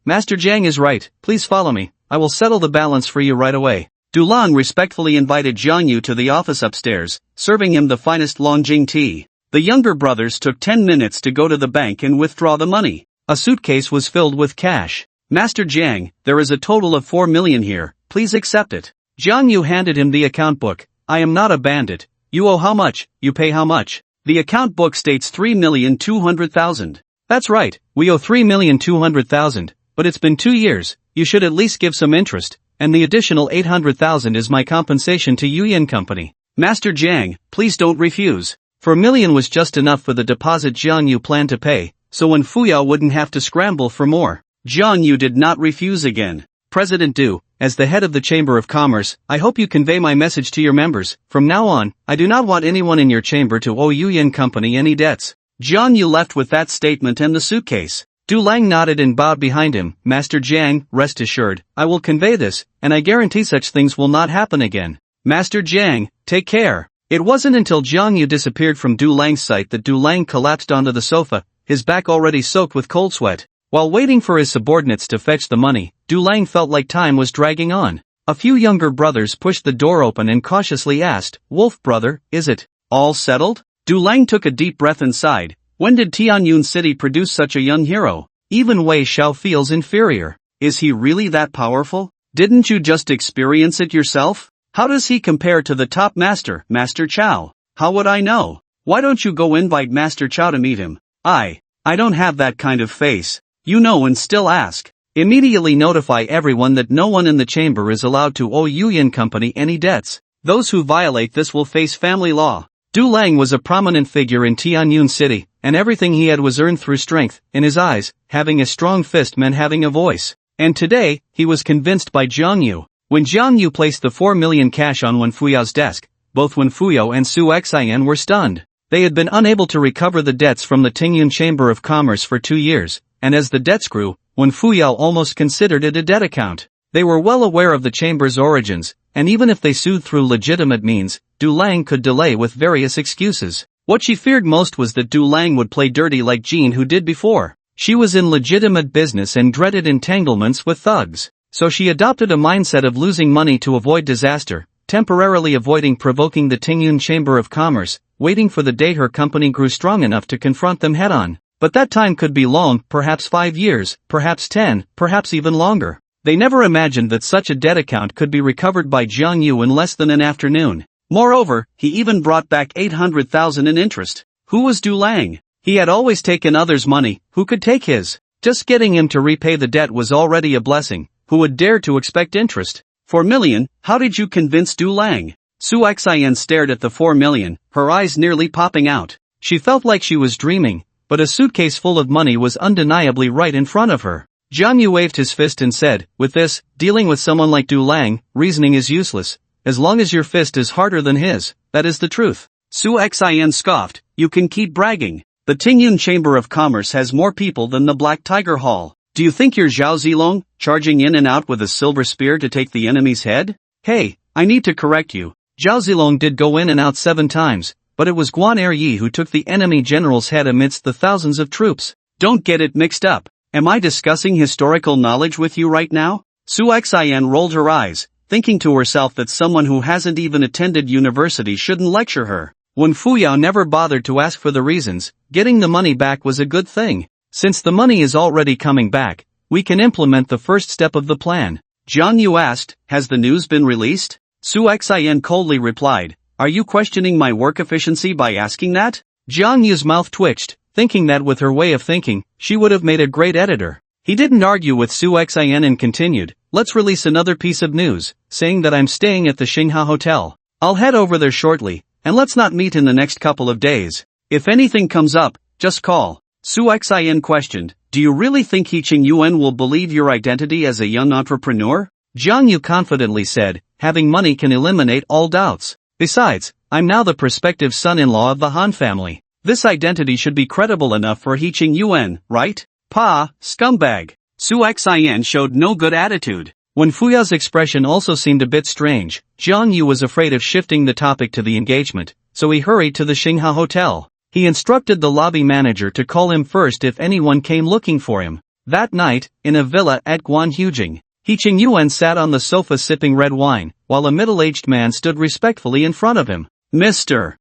Master Jiang is right, please follow me, I will settle the balance for you right away. Dueling respectfully invited Jiang Yu to the office upstairs, serving him the finest Longjing tea. The younger brothers took 10 minutes to go to the bank and withdraw the money. A suitcase was filled with cash. Master Jiang, there is a total of 4 million here, please accept it. Jiang Yu handed him the account book. I am not a bandit. You owe how much, you pay how much. The account book states 3,200,000. That's right, we owe 3,200,000, but it's been 2 years, you should at least give some interest. And the additional 800,000 is my compensation to Yuyan Company. Master Jiang, please don't refuse. 4 million was just enough for the deposit Jiang Yu planned to pay, so when fuyo wouldn't have to scramble for more. Jiang Yu did not refuse again. President Du, as the head of the Chamber of Commerce, I hope you convey my message to your members. From now on, I do not want anyone in your chamber to owe Yuyan Company any debts. Jiang Yu left with that statement and the suitcase. Dueling nodded and bowed behind him. Master Jiang, rest assured, I will convey this, and I guarantee such things will not happen again. Master Jiang, take care. It wasn't until Jiang Yu disappeared from Dueling's sight that Dueling collapsed onto the sofa, his back already soaked with cold sweat. While waiting for his subordinates to fetch the money, Dueling felt like time was dragging on. A few younger brothers pushed the door open and cautiously asked, Wolf brother, is it all settled? Dueling took a deep breath and sighed. When did Tianyun City produce such a young hero? Even Wei Xiao feels inferior. Is he really that powerful? Didn't you just experience it yourself? How does he compare to the top master, Master Chow? How would I know? Why don't you go invite Master Chow to meet him? I don't have that kind of face. You know, and still ask. Immediately notify everyone that no one in the chamber is allowed to owe Yuyan Company any debts. Those who violate this will face family law. Dueling was a prominent figure in Tianyun City, and everything he had was earned through strength. In his eyes, having a strong fist meant having a voice. And today, he was convinced by Jiang Yu. When Jiang Yu placed the 4 million cash on Wen Fuyao's desk, both Wen Fuyo and Su Xian were stunned. They had been unable to recover the debts from the Tingyun Chamber of Commerce for 2 years, and as the debts grew, Wen Fuyao almost considered it a debt account. They were well aware of the chamber's origins, and even if they sued through legitimate means, Dueling could delay with various excuses. What she feared most was that Dueling would play dirty like Jean who did before. She was in legitimate business and dreaded entanglements with thugs. So she adopted a mindset of losing money to avoid disaster, temporarily avoiding provoking the Tingyun Chamber of Commerce, waiting for the day her company grew strong enough to confront them head-on. But that time could be long, perhaps 5 years, perhaps 10, perhaps even longer. They never imagined that such a debt account could be recovered by Jiang Yu in less than an afternoon. Moreover, he even brought back 800,000 in interest. Who was Dueling? He had always taken others' money, who could take his? Just getting him to repay the debt was already a blessing. Who would dare to expect interest? 4 million, how did you convince Dueling? Su Xian stared at the 4 million, her eyes nearly popping out. She felt like she was dreaming, but a suitcase full of money was undeniably right in front of her. Jiang Yu waved his fist and said, with this, dealing with someone like Dueling, reasoning is useless. As long as your fist is harder than his, that is the truth. Su Xian scoffed, you can keep bragging. The Tingyun Chamber of Commerce has more people than the Black Tiger Hall. Do you think you're Zhao Zilong, charging in and out with a silver spear to take the enemy's head? Hey, I need to correct you. Zhao Zilong did go in and out 7 times, but it was Guan Eryi who took the enemy general's head amidst the thousands of troops. Don't get it mixed up. Am I discussing historical knowledge with you right now? Su Xian rolled her eyes, thinking to herself that someone who hasn't even attended university shouldn't lecture her. When Fuyao never bothered to ask for the reasons, getting the money back was a good thing. Since the money is already coming back, we can implement the first step of the plan. Jiang Yu asked, has the news been released? Su Xian coldly replied, are you questioning my work efficiency by asking that? Jiang Yu's mouth twitched, thinking that with her way of thinking, she would have made a great editor. He didn't argue with Su Xian and continued, let's release another piece of news, saying that I'm staying at the Xingha Hotel. I'll head over there shortly, and let's not meet in the next couple of days. If anything comes up, just call. Su Xian questioned, do you really think He Qing Yuan will believe your identity as a young entrepreneur? Jiang Yu confidently said, having money can eliminate all doubts. Besides, I'm now the prospective son-in-law of the Han family. This identity should be credible enough for He Qing Yuan, right? Pa, scumbag. Su Xian showed no good attitude. When Fuya's expression also seemed a bit strange, Jiang Yu was afraid of shifting the topic to the engagement, so he hurried to the Xingha Hotel. He instructed the lobby manager to call him first if anyone came looking for him. That night, in a villa at Guanhujing, He Qing Yuan sat on the sofa sipping red wine, while a middle-aged man stood respectfully in front of him. Mr.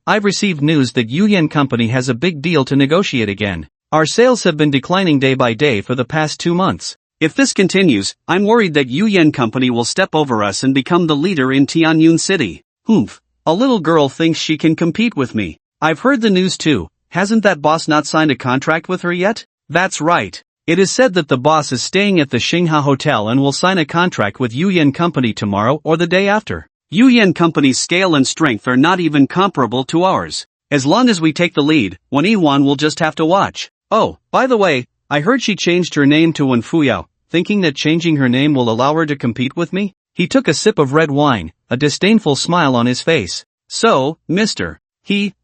I've received news that Yuyan Company has a big deal to negotiate again. Our sales have been declining day by day for the past 2 months. If this continues, I'm worried that Yuyan Company will step over us and become the leader in Tianyun City. Humph. A little girl thinks she can compete with me. I've heard the news too. Hasn't that boss not signed a contract with her yet? That's right. It is said that the boss is staying at the Xingha Hotel and will sign a contract with Yuyan Company tomorrow or the day after. Yuyan Company's scale and strength are not even comparable to ours. As long as we take the lead, Wen Yiwan will just have to watch. Oh, by the way, I heard she changed her name to Wen Fuyao, thinking that changing her name will allow her to compete with me? He took a sip of red wine, a disdainful smile on his face. So, Mr.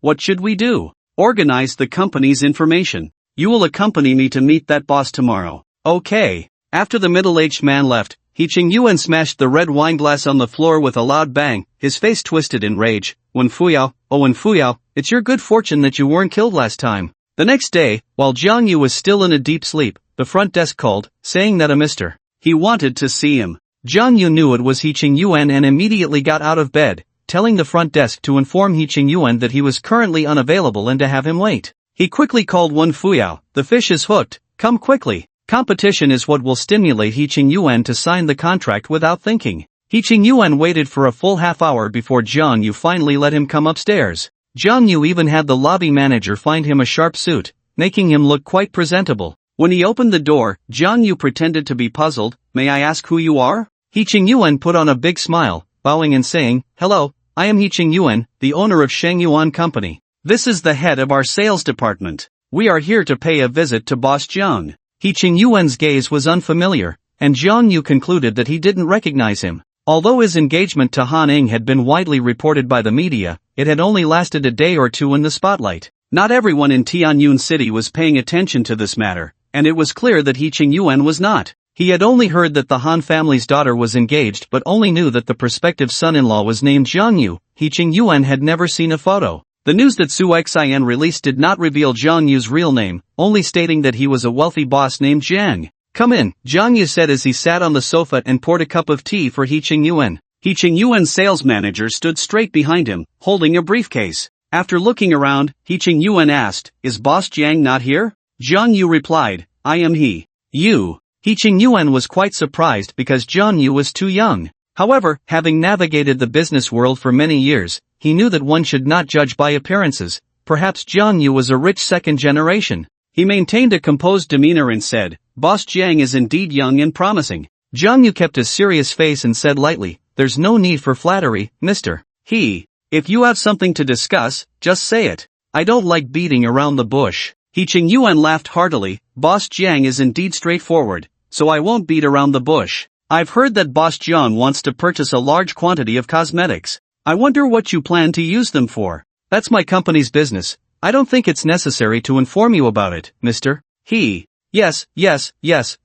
What should we do? Organize the company's information. You will accompany me to meet that boss tomorrow. Okay. After the middle-aged man left, He Qing Yuan smashed the red wine glass on the floor with a loud bang, his face twisted in rage. Wen Fuyao, oh Wen Fuyao, it's your good fortune that you weren't killed last time. The next day, while Jiang Yu was still in a deep sleep, the front desk called, saying that a Mr. He wanted to see him. Jiang Yu knew it was He Qing Yuan and immediately got out of bed, telling the front desk to inform He Qing Yuan that he was currently unavailable and to have him wait. He quickly called Wen Fuyao, the fish is hooked, come quickly. Competition is what will stimulate He Qing Yuan to sign the contract without thinking. He Qingyuan waited for a full half hour before Zhang Yu finally let him come upstairs. Zhang Yu even had the lobby manager find him a sharp suit, making him look quite presentable. When he opened the door, Zhang Yu pretended to be puzzled. "May I ask who you are?" He Qingyuan put on a big smile, bowing and saying, "Hello, I am He Qingyuan, the owner of Shangyuan Company. This is the head of our sales department. We are here to pay a visit to Boss Zhang." He Qingyuan's gaze was unfamiliar, and Zhang Yu concluded that he didn't recognize him. Although his engagement to Han Ing had been widely reported by the media, it had only lasted a day or two in the spotlight. Not everyone in Tianyun City was paying attention to this matter, and it was clear that He Qingyuan was not. He had only heard that the Han family's daughter was engaged but only knew that the prospective son-in-law was named Zhang Yu. He Qingyuan had never seen a photo. The news that Su Xian released did not reveal Zhang Yu's real name, only stating that he was a wealthy boss named Zhang. "Come in," Zhang Yu said as he sat on the sofa and poured a cup of tea for He Qingyuan. He Qingyuan's sales manager stood straight behind him, holding a briefcase. After looking around, He Qingyuan asked, "Is Boss Zhang not here?" Zhang Yu replied, "I am he. You." He Qingyuan was quite surprised because Zhang Yu was too young. However, having navigated the business world for many years, he knew that one should not judge by appearances. Perhaps Zhang Yu was a rich second generation. He maintained a composed demeanor and said, "Boss Zhang is indeed young and promising." Zhang Yu kept a serious face and said lightly, "There's no need for flattery, Mr. He. If you have something to discuss, just say it. I don't like beating around the bush." He Qingyuan laughed heartily. "Boss Zhang is indeed straightforward, so I won't beat around the bush. I've heard that Boss Zhang wants to purchase a large quantity of cosmetics. I wonder what you plan to use them for." "That's my company's business. I don't think it's necessary to inform you about it, Mr. He." Yes,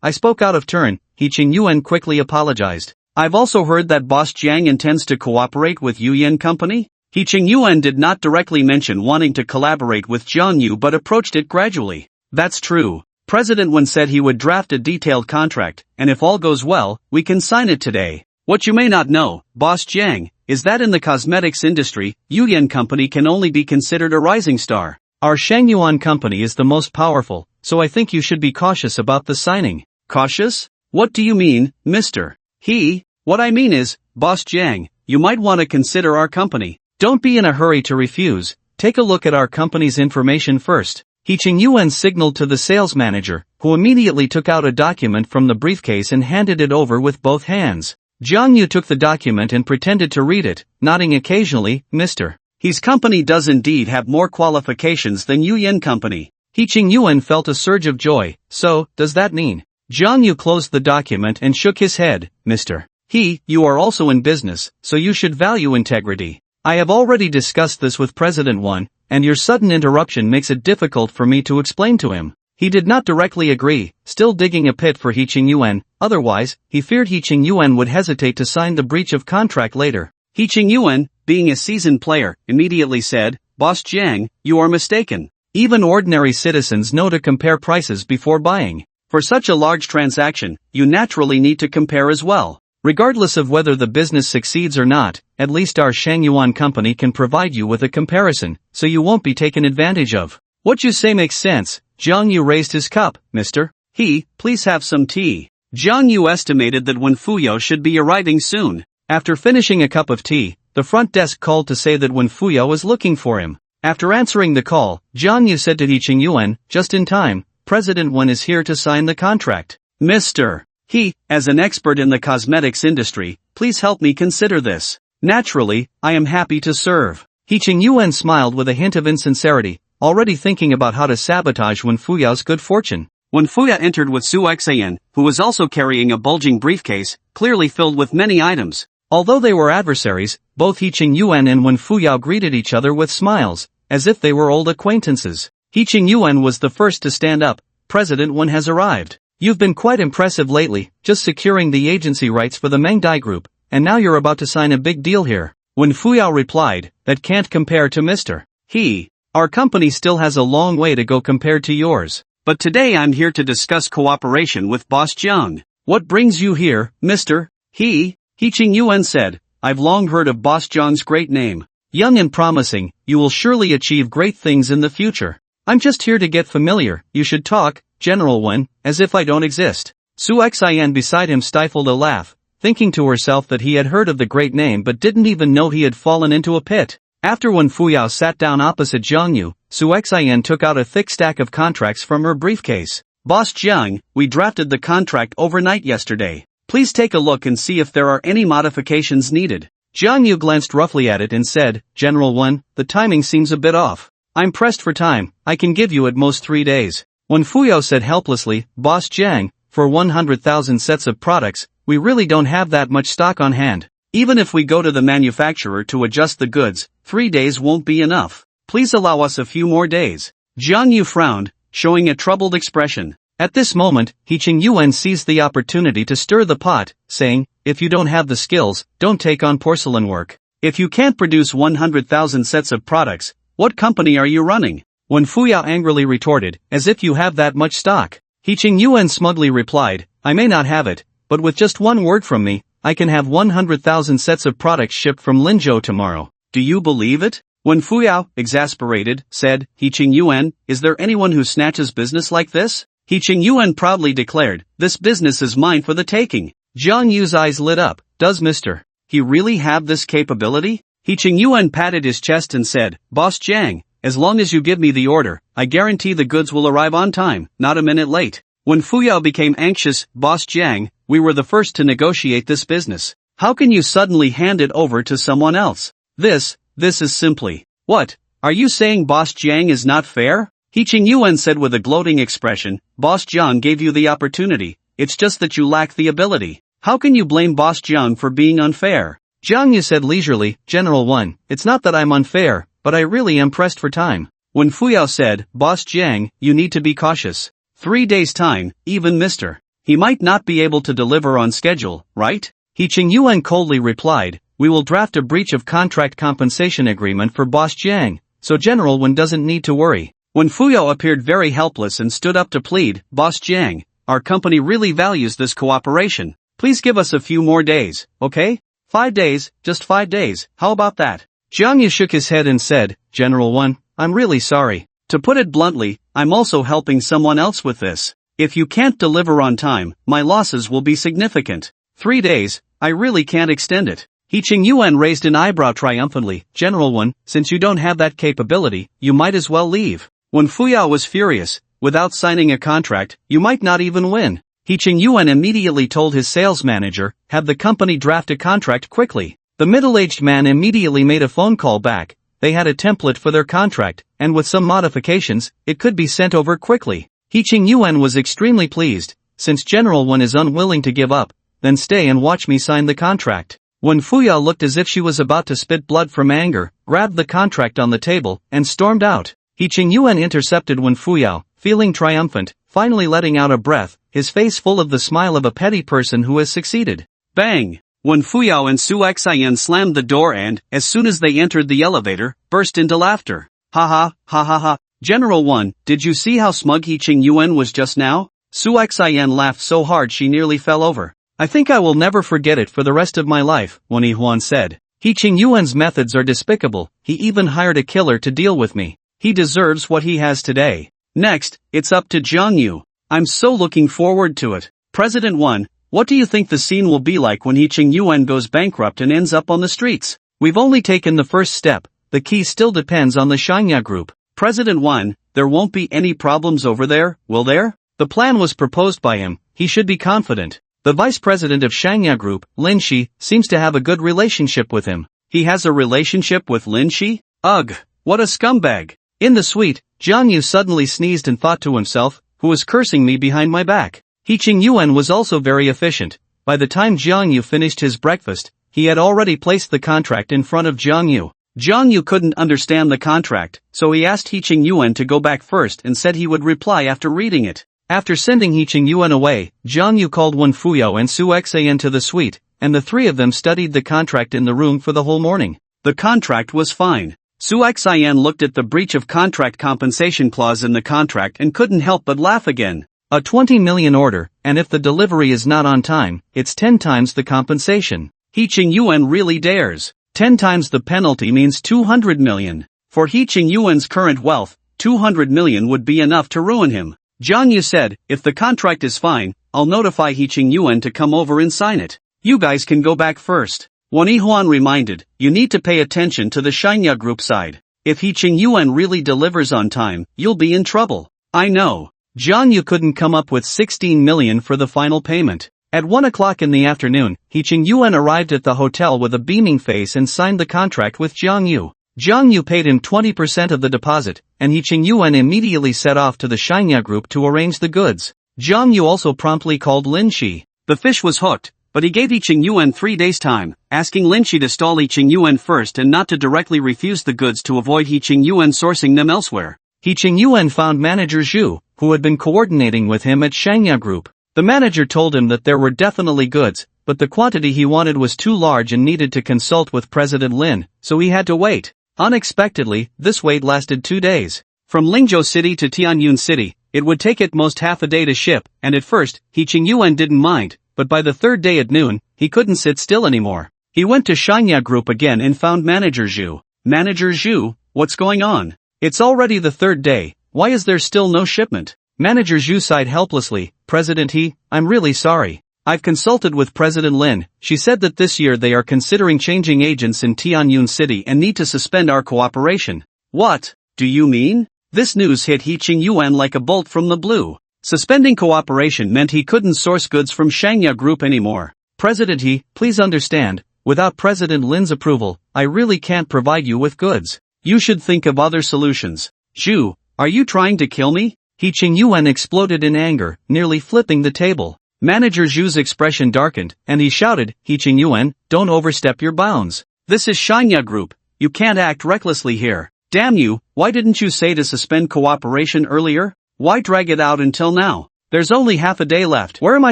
I spoke out of turn," He Qingyuan quickly apologized. "I've also heard that Boss Zhang intends to cooperate with Yuyan Company?" He Qingyuan did not directly mention wanting to collaborate with Zhang Yu but approached it gradually. "That's true. President Wen said he would draft a detailed contract, and if all goes well, we can sign it today. What you may not know, Boss Zhang, is that in the cosmetics industry, Yuyan Company can only be considered a rising star. Our Shangyuan Company is the most powerful, so I think you should be cautious about the signing." "Cautious? What do you mean, Mr. He?" "What I mean is, Boss Zhang, you might want to consider our company. Don't be in a hurry to refuse. Take a look at our company's information first." He Qingyuan signaled to the sales manager, who immediately took out a document from the briefcase and handed it over with both hands. Zhang Yu took the document and pretended to read it, nodding occasionally. "Mr. He's company does indeed have more qualifications than Yuyan Company." He Qingyuan felt a surge of joy. "So, does that mean?" Zhang Yu closed the document and shook his head. "Mr. He, you are also in business, so you should value integrity. I have already discussed this with President Wen, and your sudden interruption makes it difficult for me to explain to him." He did not directly agree, still digging a pit for He Qingyuan. Otherwise, he feared He Qingyuan would hesitate to sign the breach of contract later. He Qingyuan, being a seasoned player, immediately said, "Boss Zhang, you are mistaken. Even ordinary citizens know to compare prices before buying. For such a large transaction, you naturally need to compare as well. Regardless of whether the business succeeds or not, at least our Shangyuan Company can provide you with a comparison, so you won't be taken advantage of." "What you say makes sense." Zhang Yu raised his cup. "Mr. He, please have some tea." Zhang Yu estimated that Wen Fuyo should be arriving soon. After finishing a cup of tea, the front desk called to say that Wen Fuyo was looking for him. After answering the call, Zhang Yu said to He Qingyuan, "Just in time, President Wen is here to sign the contract." "Mr. He, as an expert in the cosmetics industry, please help me consider this." "Naturally, I am happy to serve." He Qingyuan smiled with a hint of insincerity, already thinking about how to sabotage Wen Fuyao's good fortune. Wen Fuya entered with Su Xian, who was also carrying a bulging briefcase, clearly filled with many items. Although they were adversaries, both He Qingyuan and Wen Fuyao greeted each other with smiles, as if they were old acquaintances. He Qingyuan was the first to stand up. "President Wen has arrived. You've been quite impressive lately, just securing the agency rights for the Mengdai Group, and now you're about to sign a big deal here." Wen Fuyao replied, "That can't compare to Mr. He. Our company still has a long way to go compared to yours. But today I'm here to discuss cooperation with Boss Zhang." "What brings you here, Mr. He?" He Qingyuan said, "I've long heard of Boss Zhang's great name. Young and promising, you will surely achieve great things in the future. I'm just here to get familiar." "You should talk, General Wen, as if I don't exist." Su Xian beside him stifled a laugh. thinking to herself that he had heard of the great name but didn't even know he had fallen into a pit. After Wen Fuyao sat down opposite Zhang Yu, Su Xian took out a thick stack of contracts from her briefcase. Boss Jiang, we drafted the contract overnight yesterday. Please take a look and see if there are any modifications needed. Zhang Yu glanced roughly at it and said, General Wen, the timing seems a bit off. I'm pressed for time, I can give you at most 3 days. Wen Fuyao said helplessly, Boss Jiang, for 100,000 sets of products, we really don't have that much stock on hand. Even if we go to the manufacturer to adjust the goods, 3 days won't be enough. Please allow us a few more days. Zhang Yu frowned, showing a troubled expression. At this moment, He Qing Yuan seized the opportunity to stir the pot, saying, if you don't have the skills, don't take on porcelain work. If you can't produce 100,000 sets of products, what company are you running? Wen Fuyao angrily retorted, as if you have that much stock. He Qing Yuan smugly replied, I may not have it, but with just one word from me, I can have 100,000 sets of products shipped from Linzhou tomorrow. Do you believe it? Wen Fuyao, exasperated, said, He Qing Yuan, is there anyone who snatches business like this? He Qing Yuan proudly declared, this business is mine for the taking. Zhang Yu's eyes lit up, does Mr. He really have this capability? He Qing Yuan patted his chest and said, Boss Jiang, as long as you give me the order, I guarantee the goods will arrive on time, not a minute late. When Fuyao became anxious, Boss Jiang, we were the first to negotiate this business. How can you suddenly hand it over to someone else? This is simply. What? Are you saying Boss Jiang is not fair? He Qing Yuan said with a gloating expression, Boss Jiang gave you the opportunity, it's just that you lack the ability. How can you blame Boss Jiang for being unfair? Zhang Yu said leisurely, General Wen, it's not that I'm unfair, but I really am pressed for time. When Fuyao said, Boss Jiang, you need to be cautious. 3 days time, even Mr. He might not be able to deliver on schedule, right? He Qing Yuan coldly replied, we will draft a breach of contract compensation agreement for Boss Jiang, so General Wen doesn't need to worry. When Fuyao appeared very helpless and stood up to plead, Boss Jiang, our company really values this cooperation. Please give us a few more days, okay? 5 days, just 5 days, how about that? Zhang Yu shook his head and said, General Wen, I'm really sorry. To put it bluntly, I'm also helping someone else with this. If you can't deliver on time, my losses will be significant. 3 days, I really can't extend it. He Qing Yuan raised an eyebrow triumphantly, General Wen, since you don't have that capability, you might as well leave. When Fuyao was furious, without signing a contract, you might not even win. He Qing Yuan immediately told his sales manager, have the company draft a contract quickly. The middle-aged man immediately made a phone call back. They had a template for their contract, and with some modifications, it could be sent over quickly. He Qing Yuan was extremely pleased, since General Wen is unwilling to give up, then stay and watch me sign the contract. When Fuyao looked as if she was about to spit blood from anger, grabbed the contract on the table, and stormed out. He Qing Yuan intercepted Wen Fuyao, feeling triumphant, finally letting out a breath, his face full of the smile of a petty person who has succeeded. Bang! When Fuyao and Su Xian slammed the door and, as soon as they entered the elevator, burst into laughter. Ha ha, ha ha ha. General Wen, did you see how smug He Qing Yuan was just now? Su Xian laughed so hard she nearly fell over. I think I will never forget it for the rest of my life, Wen Yihuan said. He Qing Yuan's methods are despicable, he even hired a killer to deal with me. He deserves what he has today. Next, it's up to Zhang Yu. I'm so looking forward to it. President Wen, what do you think the scene will be like when He Qing Yuan goes bankrupt and ends up on the streets? We've only taken the first step, the key still depends on the Shangya group. President Wen, there won't be any problems over there, will there? The plan was proposed by him, he should be confident. The vice president of Shangya group, Lin Shi, seems to have a good relationship with him. He has a relationship with Lin Shi? Ugh, what a scumbag. In the suite, Zhang Yu suddenly sneezed and thought to himself, who is cursing me behind my back? He Qing Yuan was also very efficient. By the time Zhang Yu finished his breakfast, he had already placed the contract in front of Zhang Yu. Zhang Yu couldn't understand the contract, so he asked He Qing Yuan to go back first and said he would reply after reading it. After sending He Qing Yuan away, Zhang Yu called Wen Fuyao and Su Xian to the suite, and the three of them studied the contract in the room for the whole morning. The contract was fine. Su Xian looked at the breach of contract compensation clause in the contract and couldn't help but laugh again. A 20 million order, and if the delivery is not on time, it's 10 times the compensation. He Qing Yuan really dares. 10 times the penalty means 200 million. For He Qing Yuan's current wealth, 200 million would be enough to ruin him. Zhang Yu said, if the contract is fine, I'll notify He Qing Yuan to come over and sign it. You guys can go back first. Huan reminded, you need to pay attention to the Shinya group side. If He-Ching Yuan really delivers on time, you'll be in trouble. I know. Jiang Yu couldn't come up with 16 million for the final payment. At 1 o'clock in the afternoon, He-Ching Yuan arrived at the hotel with a beaming face and signed the contract with Jiang Yu. Jiang Yu paid him 20% of the deposit, and He-Ching Yuan immediately set off to the Shinya group to arrange the goods. Jiang Yu also promptly called Lin Shi. The fish was hooked, but he gave He-Ching Yuan 3 days' time, asking Lin Shi to stall He-Ching Yuan first and not to directly refuse the goods to avoid He-Ching Yuan sourcing them elsewhere. He-Ching Yuan found manager Zhu, who had been coordinating with him at Shinya Group. The manager told him that there were definitely goods, but the quantity he wanted was too large and needed to consult with President Lin, so he had to wait. Unexpectedly, this wait lasted 2 days. From Lingzhou City to Tianyun City, it would take at most half a day to ship, and at first, He-Ching Yuan didn't mind, but by the 3rd day at noon, he couldn't sit still anymore. He went to Shinya Group again and found manager Zhu. Manager Zhu, what's going on? It's already the 3rd day, why is there still no shipment? Manager Zhu sighed helplessly, President He, I'm really sorry. I've consulted with President Lin, she said that this year they are considering changing agents in Tianyun City and need to suspend our cooperation. What do you mean? This news hit He-Ching Yuan like a bolt from the blue. Suspending cooperation meant he couldn't source goods from Shangya Group anymore. President He, please understand, without President Lin's approval, I really can't provide you with goods. You should think of other solutions. Zhu, are you trying to kill me? He-Ching Yuan exploded in anger, nearly flipping the table. Manager Zhu's expression darkened, and he shouted, He-Ching Yuan, don't overstep your bounds. This is Shinya Group, you can't act recklessly here. Damn you, why didn't you say to suspend cooperation earlier? Why drag it out until now? There's only half a day left. Where am I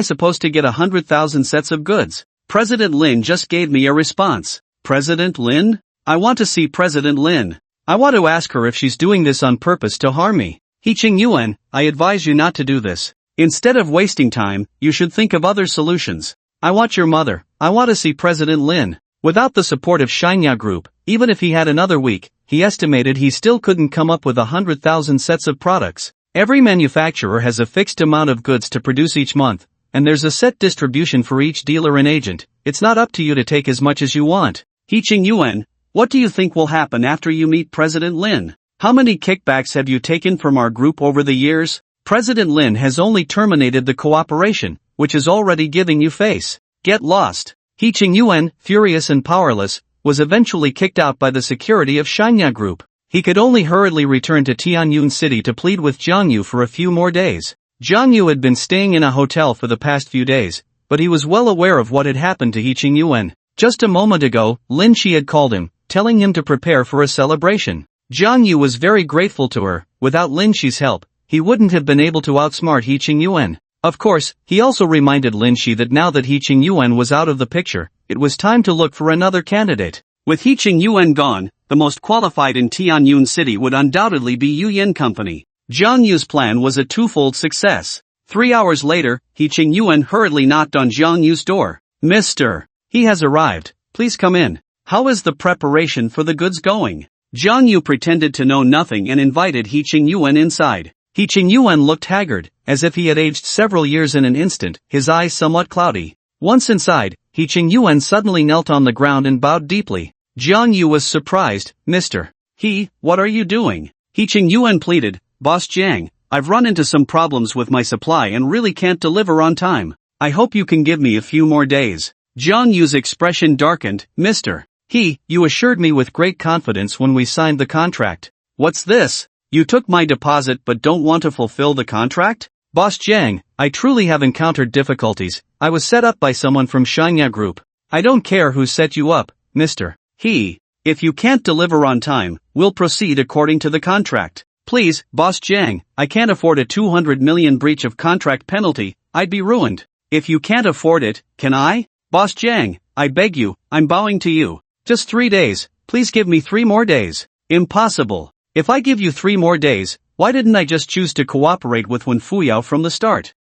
supposed to get 100,000 sets of goods? President Lin just gave me a response. President Lin? I want to see President Lin. I want to ask her if she's doing this on purpose to harm me. He-Ching Yuan, I advise you not to do this. Instead of wasting time, you should think of other solutions. I want your mother. I want to see President Lin. Without the support of Shinya Group, even if he had another week, he estimated he still couldn't come up with 100,000 sets of products. Every manufacturer has a fixed amount of goods to produce each month, and there's a set distribution for each dealer and agent. It's not up to you to take as much as you want. He-Ching Yuan, what do you think will happen after you meet President Lin? How many kickbacks have you taken from our group over the years? President Lin has only terminated the cooperation, which is already giving you face. Get lost. He-Ching Yuan, furious and powerless, was eventually kicked out by the security of Shinya Group. He could only hurriedly return to Tianyun City to plead with Jiang Yu for a few more days. Jiang Yu had been staying in a hotel for the past few days, but he was well aware of what had happened to He-Ching Yuan. Just a moment ago, Lin Shi had called him, telling him to prepare for a celebration. Jiang Yu was very grateful to her. Without Lin Shi's help, he wouldn't have been able to outsmart He-Ching Yuan. Of course, he also reminded Lin Shi that now that He-Ching Yuan was out of the picture, it was time to look for another candidate. With He-Ching Yuan gone, the most qualified in Tianyun City would undoubtedly be Yu Yin Company. Jiang Yu's plan was a twofold success. 3 hours later, He-Ching Yuan hurriedly knocked on Jiang Yu's door. Mister, he has arrived, please come in. How is the preparation for the goods going? Jiang Yu pretended to know nothing and invited He-Ching Yuan inside. He-Ching Yuan looked haggard, as if he had aged several years in an instant, his eyes somewhat cloudy. Once inside, He-Ching Yuan suddenly knelt on the ground and bowed deeply. Jiang Yu was surprised. Mr. He, what are you doing? He-Ching Yuan pleaded, Boss Jiang, I've run into some problems with my supply and really can't deliver on time. I hope you can give me a few more days. Jiang Yu's expression darkened. Mr. He, you assured me with great confidence when we signed the contract. What's this? You took my deposit but don't want to fulfill the contract? Boss Jiang, I truly have encountered difficulties. I was set up by someone from Shinya Group. I don't care who set you up, Mr. He. If you can't deliver on time, we'll proceed according to the contract. Please, Boss Jiang, I can't afford a 200 million breach of contract penalty, I'd be ruined. If you can't afford it, can I? Boss Jiang, I beg you, I'm bowing to you. Just 3 days, please give me 3 more days. Impossible. If I give you 3 more days, why didn't I just choose to cooperate with Wen Fuyao from the start?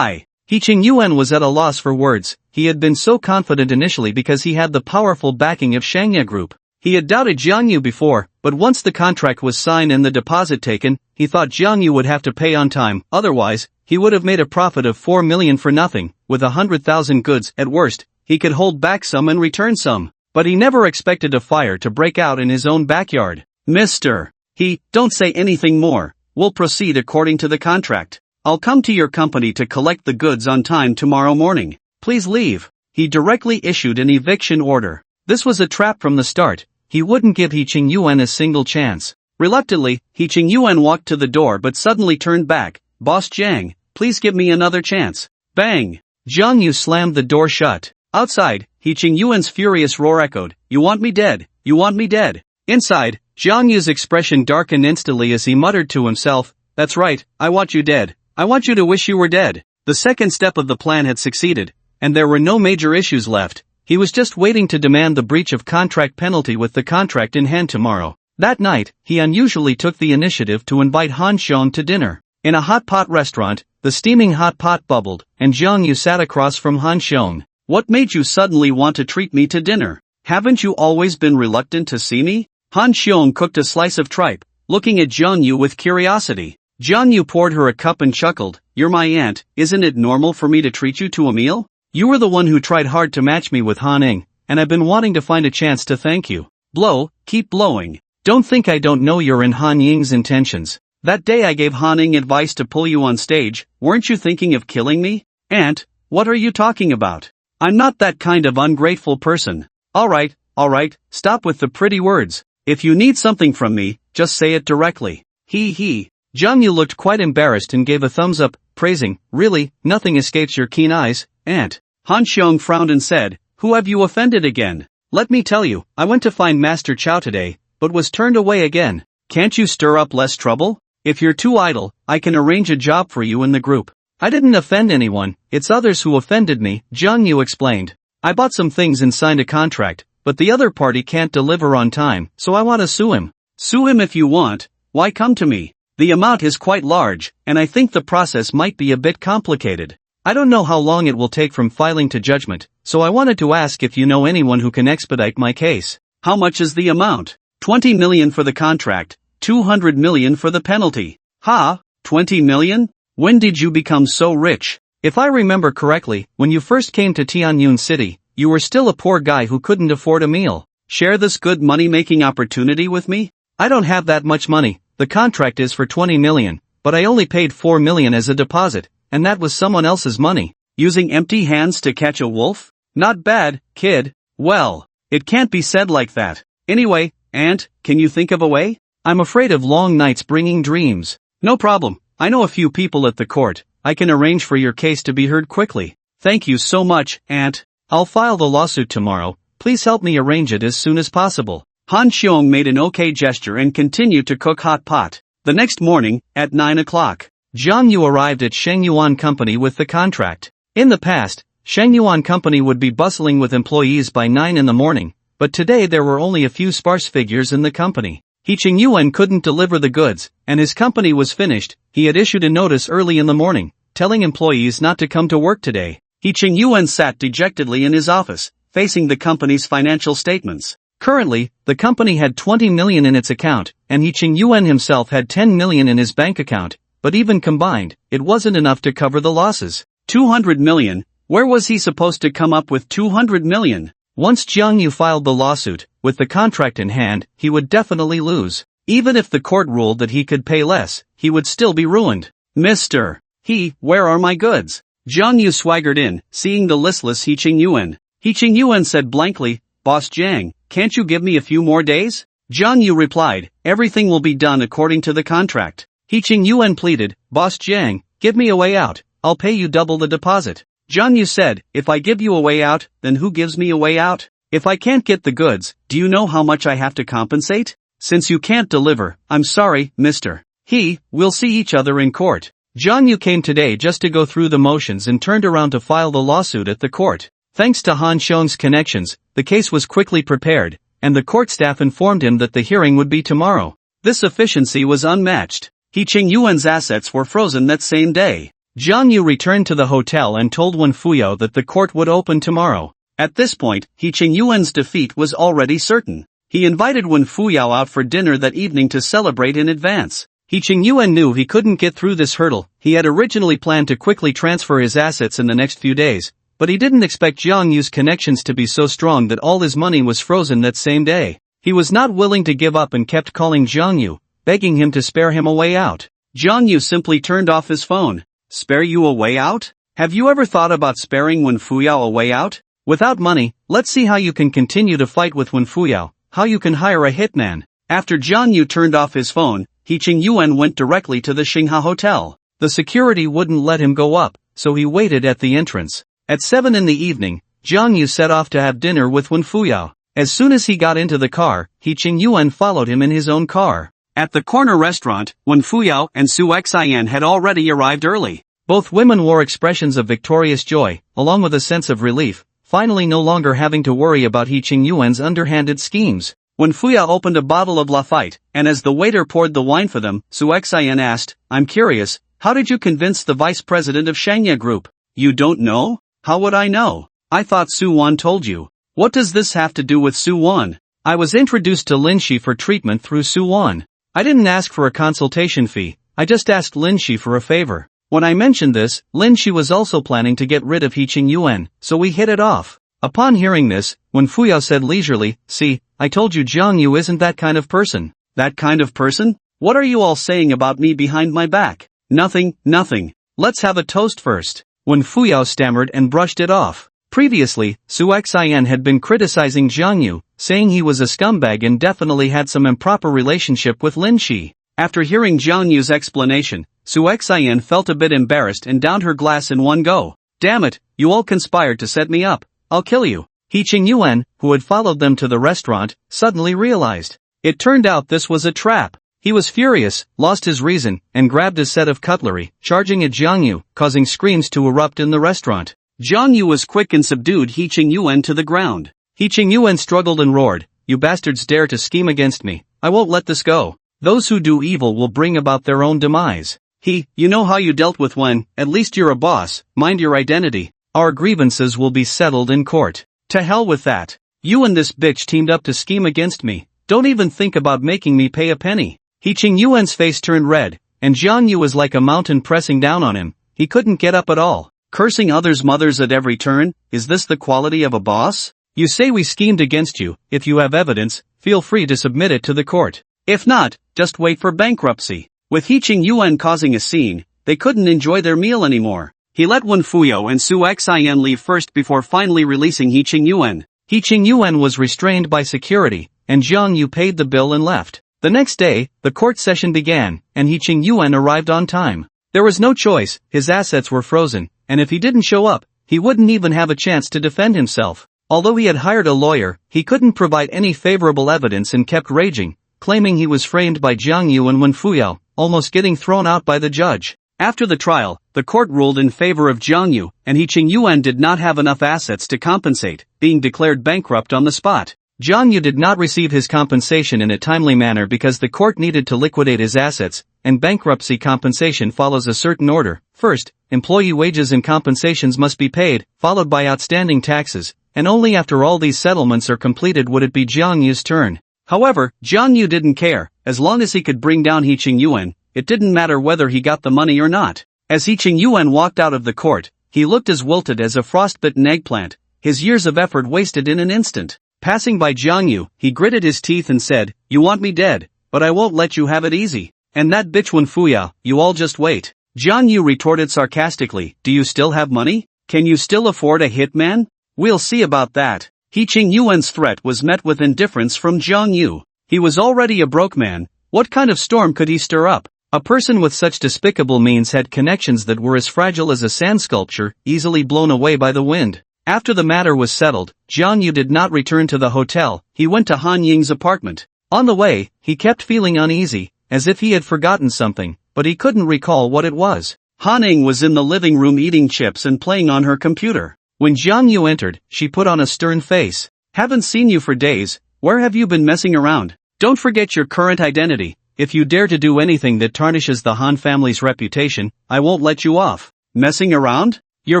He-Ching Yuan was at a loss for words. He had been so confident initially because he had the powerful backing of Shangya Group. He had doubted Jiang Yu before, but once the contract was signed and the deposit taken, he thought Jiang Yu would have to pay on time, otherwise, he would have made a profit of 4 million for nothing. With 100,000 goods, at worst, he could hold back some and return some. But he never expected a fire to break out in his own backyard. Mr. He, don't say anything more, we'll proceed according to the contract. I'll come to your company to collect the goods on time tomorrow morning. Please leave. He directly issued an eviction order. This was a trap from the start. He wouldn't give He Qingyuan a single chance. Reluctantly, He Qingyuan walked to the door but suddenly turned back. Boss Jang, please give me another chance. Bang! Jiang Yu slammed the door shut. Outside, He Qingyuan's furious roar echoed, "You want me dead? You want me dead?" Inside, Jiang Yu's expression darkened instantly as he muttered to himself, "That's right, I want you dead. I want you to wish you were dead." The second step of the plan had succeeded, and there were no major issues left. He was just waiting to demand the breach of contract penalty with the contract in hand tomorrow. That night, he unusually took the initiative to invite Han Xiong to dinner. In a hot pot restaurant, the steaming hot pot bubbled, and Jiang Yu sat across from Han Xiong. "What made you suddenly want to treat me to dinner? Haven't you always been reluctant to see me?" Han Xiong cooked a slice of tripe, looking at Jiang Yu with curiosity. Jiang Yu poured her a cup and chuckled, "You're my aunt, isn't it normal for me to treat you to a meal? You were the one who tried hard to match me with Han Ing, and I've been wanting to find a chance to thank you. Blow, keep blowing. Don't think I don't know you're in Han Ying's intentions. That day I gave Han Ing advice to pull you on stage, weren't you thinking of killing me? Aunt, what are you talking about? I'm not that kind of ungrateful person." Alright, stop with the pretty words. If you need something from me, just say it directly. He. Jiang Yu looked quite embarrassed and gave a thumbs up, praising, "Really, nothing escapes your keen eyes, aunt." Han Xiong frowned and said, "Who have you offended again? Let me tell you, I went to find Master Chow today, but was turned away again. Can't you stir up less trouble? If you're too idle, I can arrange a job for you in the group." "I didn't offend anyone, it's others who offended me," Jiang Yu explained. "I bought some things and signed a contract, but the other party can't deliver on time, so I want to sue him." "Sue him if you want. Why come to me? The amount is quite large, and I think the process might be a bit complicated. I don't know how long it will take from filing to judgment, so I wanted to ask if you know anyone who can expedite my case." "How much is the amount?" 20 million for the contract, 200 million for the penalty." "Ha? 20 million? When did you become so rich?" "If I remember correctly, when you first came to Tianyun City, you were still a poor guy who couldn't afford a meal. Share this good money-making opportunity with me?" "I don't have that much money. The contract is for 20 million, but I only paid 4 million as a deposit, and that was someone else's money." "Using empty hands to catch a wolf? Not bad, kid." "Well, it can't be said like that. Anyway, aunt, can you think of a way?" "I'm afraid of long nights bringing dreams." "No problem. I know a few people at the court. I can arrange for your case to be heard quickly." "Thank you so much, aunt. I'll file the lawsuit tomorrow. Please help me arrange it as soon as possible." Han Xiong made an okay gesture and continued to cook hot pot. The next morning, at 9 o'clock, Jiang Yu arrived at Shengyuan Company with the contract. In the past, Shengyuan Company would be bustling with employees by 9 in the morning, but today there were only a few sparse figures in the company. He Qingyuan couldn't deliver the goods, and his company was finished. He had issued a notice early in the morning, telling employees not to come to work today. He Qingyuan sat dejectedly in his office, facing the company's financial statements. Currently, the company had 20 million in its account, and He Qingyuan himself had 10 million in his bank account, but even combined, it wasn't enough to cover the losses. 200 million? Where was he supposed to come up with 200 million? Once Jiang Yu filed the lawsuit, with the contract in hand, he would definitely lose. Even if the court ruled that he could pay less, he would still be ruined. "Mr. He, where are my goods?" Jiang Yu swaggered in, seeing the listless He Qingyuan. He Qingyuan said blankly, "Boss Jang, can't you give me a few more days?" Jiang Yu replied, "Everything will be done according to the contract." He Qingyuan pleaded, "Boss Jang, give me a way out, I'll pay you double the deposit." Jiang Yu said, "If I give you a way out, then who gives me a way out? If I can't get the goods, do you know how much I have to compensate? Since you can't deliver, I'm sorry, Mr. He, we'll see each other in court." Jiang Yu came today just to go through the motions and turned around to file the lawsuit at the court. Thanks to Han Xiong's connections, the case was quickly prepared, and the court staff informed him that the hearing would be tomorrow. This efficiency was unmatched. He Qingyuan's assets were frozen that same day. Jiang Yu returned to the hotel and told Wen Fuyo that the court would open tomorrow. At this point, He Qingyuan's defeat was already certain. He invited Wen Fuyo out for dinner that evening to celebrate in advance. He Qingyuan knew he couldn't get through this hurdle. He had originally planned to quickly transfer his assets in the next few days, but he didn't expect Jiang Yu's connections to be so strong that all his money was frozen that same day. He was not willing to give up and kept calling Jiang Yu, begging him to spare him a way out. Jiang Yu simply turned off his phone. Spare you a way out? Have you ever thought about sparing Wen Fuyao a way out? Without money, let's see how you can continue to fight with Wen Fuyao, how you can hire a hitman. After Jiang Yu turned off his phone, He Ching Yuan went directly to the Xingha Hotel. The security wouldn't let him go up, so he waited at the entrance. At 7 in the evening, Jiang Yu set off to have dinner with Wen Fuyao. As soon as he got into the car, He Ching Yuan followed him in his own car. At the corner restaurant, Wen Fuyao and Su Xian had already arrived early. Both women wore expressions of victorious joy, along with a sense of relief, finally no longer having to worry about He Ching Yuan's underhanded schemes. Wen Fuyao opened a bottle of Lafite, and as the waiter poured the wine for them, Su Xian asked, "I'm curious, how did you convince the vice president of Shangya Group?" "You don't know? How would I know? I thought Su Wan told you." "What does this have to do with Su Wan?" "I was introduced to Lin Shi for treatment through Su Wan. I didn't ask for a consultation fee, I just asked Lin Shi for a favor. When I mentioned this, Lin Shi was also planning to get rid of He Ching Yuan, so we hit it off." Upon hearing this, Wen Fuyao said leisurely, "See, I told you Jiang Yu isn't that kind of person." "That kind of person? What are you all saying about me behind my back?" "Nothing, nothing. Let's have a toast first." Wen Fuyao stammered and brushed it off. Previously, Su Xian had been criticizing Jiang Yu, saying he was a scumbag and definitely had some improper relationship with Lin Shi. After hearing Jiang Yu's explanation, Su Xian felt a bit embarrassed and downed her glass in one go. "Damn it, you all conspired to set me up. I'll kill you." He Ching Yuan, who had followed them to the restaurant, suddenly realized. It turned out this was a trap. He was furious, lost his reason, and grabbed a set of cutlery, charging at Jiang Yu, causing screams to erupt in the restaurant. Jiang Yu was quick and subdued He Ching Yuan to the ground. He Ching Yuan struggled and roared, "You bastards dare to scheme against me. I won't let this go. Those who do evil will bring about their own demise." You know how you dealt with Wen, at least you're a boss, mind your identity." "Our grievances will be settled in court." "To hell with that. You and this bitch teamed up to scheme against me. Don't even think about making me pay a penny." He Ching Yuan's face turned red, and Jiang Yu was like a mountain pressing down on him. He couldn't get up at all. "Cursing others' mothers at every turn, is this the quality of a boss?" "You say we schemed against you. If you have evidence, feel free to submit it to the court. If not, just wait for bankruptcy." With He Ching Yuan causing a scene, they couldn't enjoy their meal anymore. He let Wen Fuyao and Su Xian leave first before finally releasing He Ching Yuan. He Ching Yuan was restrained by security, and Jiang Yu paid the bill and left. The next day, the court session began, and He Ching Yuan arrived on time. There was no choice, his assets were frozen, and if he didn't show up, he wouldn't even have a chance to defend himself. Although he had hired a lawyer, he couldn't provide any favorable evidence and kept raging, claiming he was framed by Jiang Yu and Wen Fuyao, almost getting thrown out by the judge. After the trial, the court ruled in favor of Jiang Yu, and He Ching Yuan did not have enough assets to compensate, being declared bankrupt on the spot. Jiang Yu did not receive his compensation in a timely manner because the court needed to liquidate his assets, and bankruptcy compensation follows a certain order. First, employee wages and compensations must be paid, followed by outstanding taxes, and only after all these settlements are completed would it be Jiang Yu's turn. However, Jiang Yu didn't care. As long as he could bring down He Ching Yuan, it didn't matter whether he got the money or not. As He Ching Yuan walked out of the court, he looked as wilted as a frostbitten eggplant, his years of effort wasted in an instant. Passing by Jiang Yu, he gritted his teeth and said, "You want me dead, but I won't let you have it easy. And that bitch Wen Fuyao, you all just wait." Jiang Yu retorted sarcastically, "Do you still have money? Can you still afford a hitman? We'll see about that." He Ching Yuan's threat was met with indifference from Jiang Yu. He was already a broke man. What kind of storm could he stir up? A person with such despicable means had connections that were as fragile as a sand sculpture, easily blown away by the wind. After the matter was settled, Jiang Yu did not return to the hotel. He went to Han Ying's apartment. On the way, he kept feeling uneasy, as if he had forgotten something, but he couldn't recall what it was. Han Ying was in the living room eating chips and playing on her computer. When Jiang Yu entered, she put on a stern face. "Haven't seen you for days. Where have you been messing around? Don't forget your current identity. If you dare to do anything that tarnishes the Han family's reputation, I won't let you off." "Messing around? Your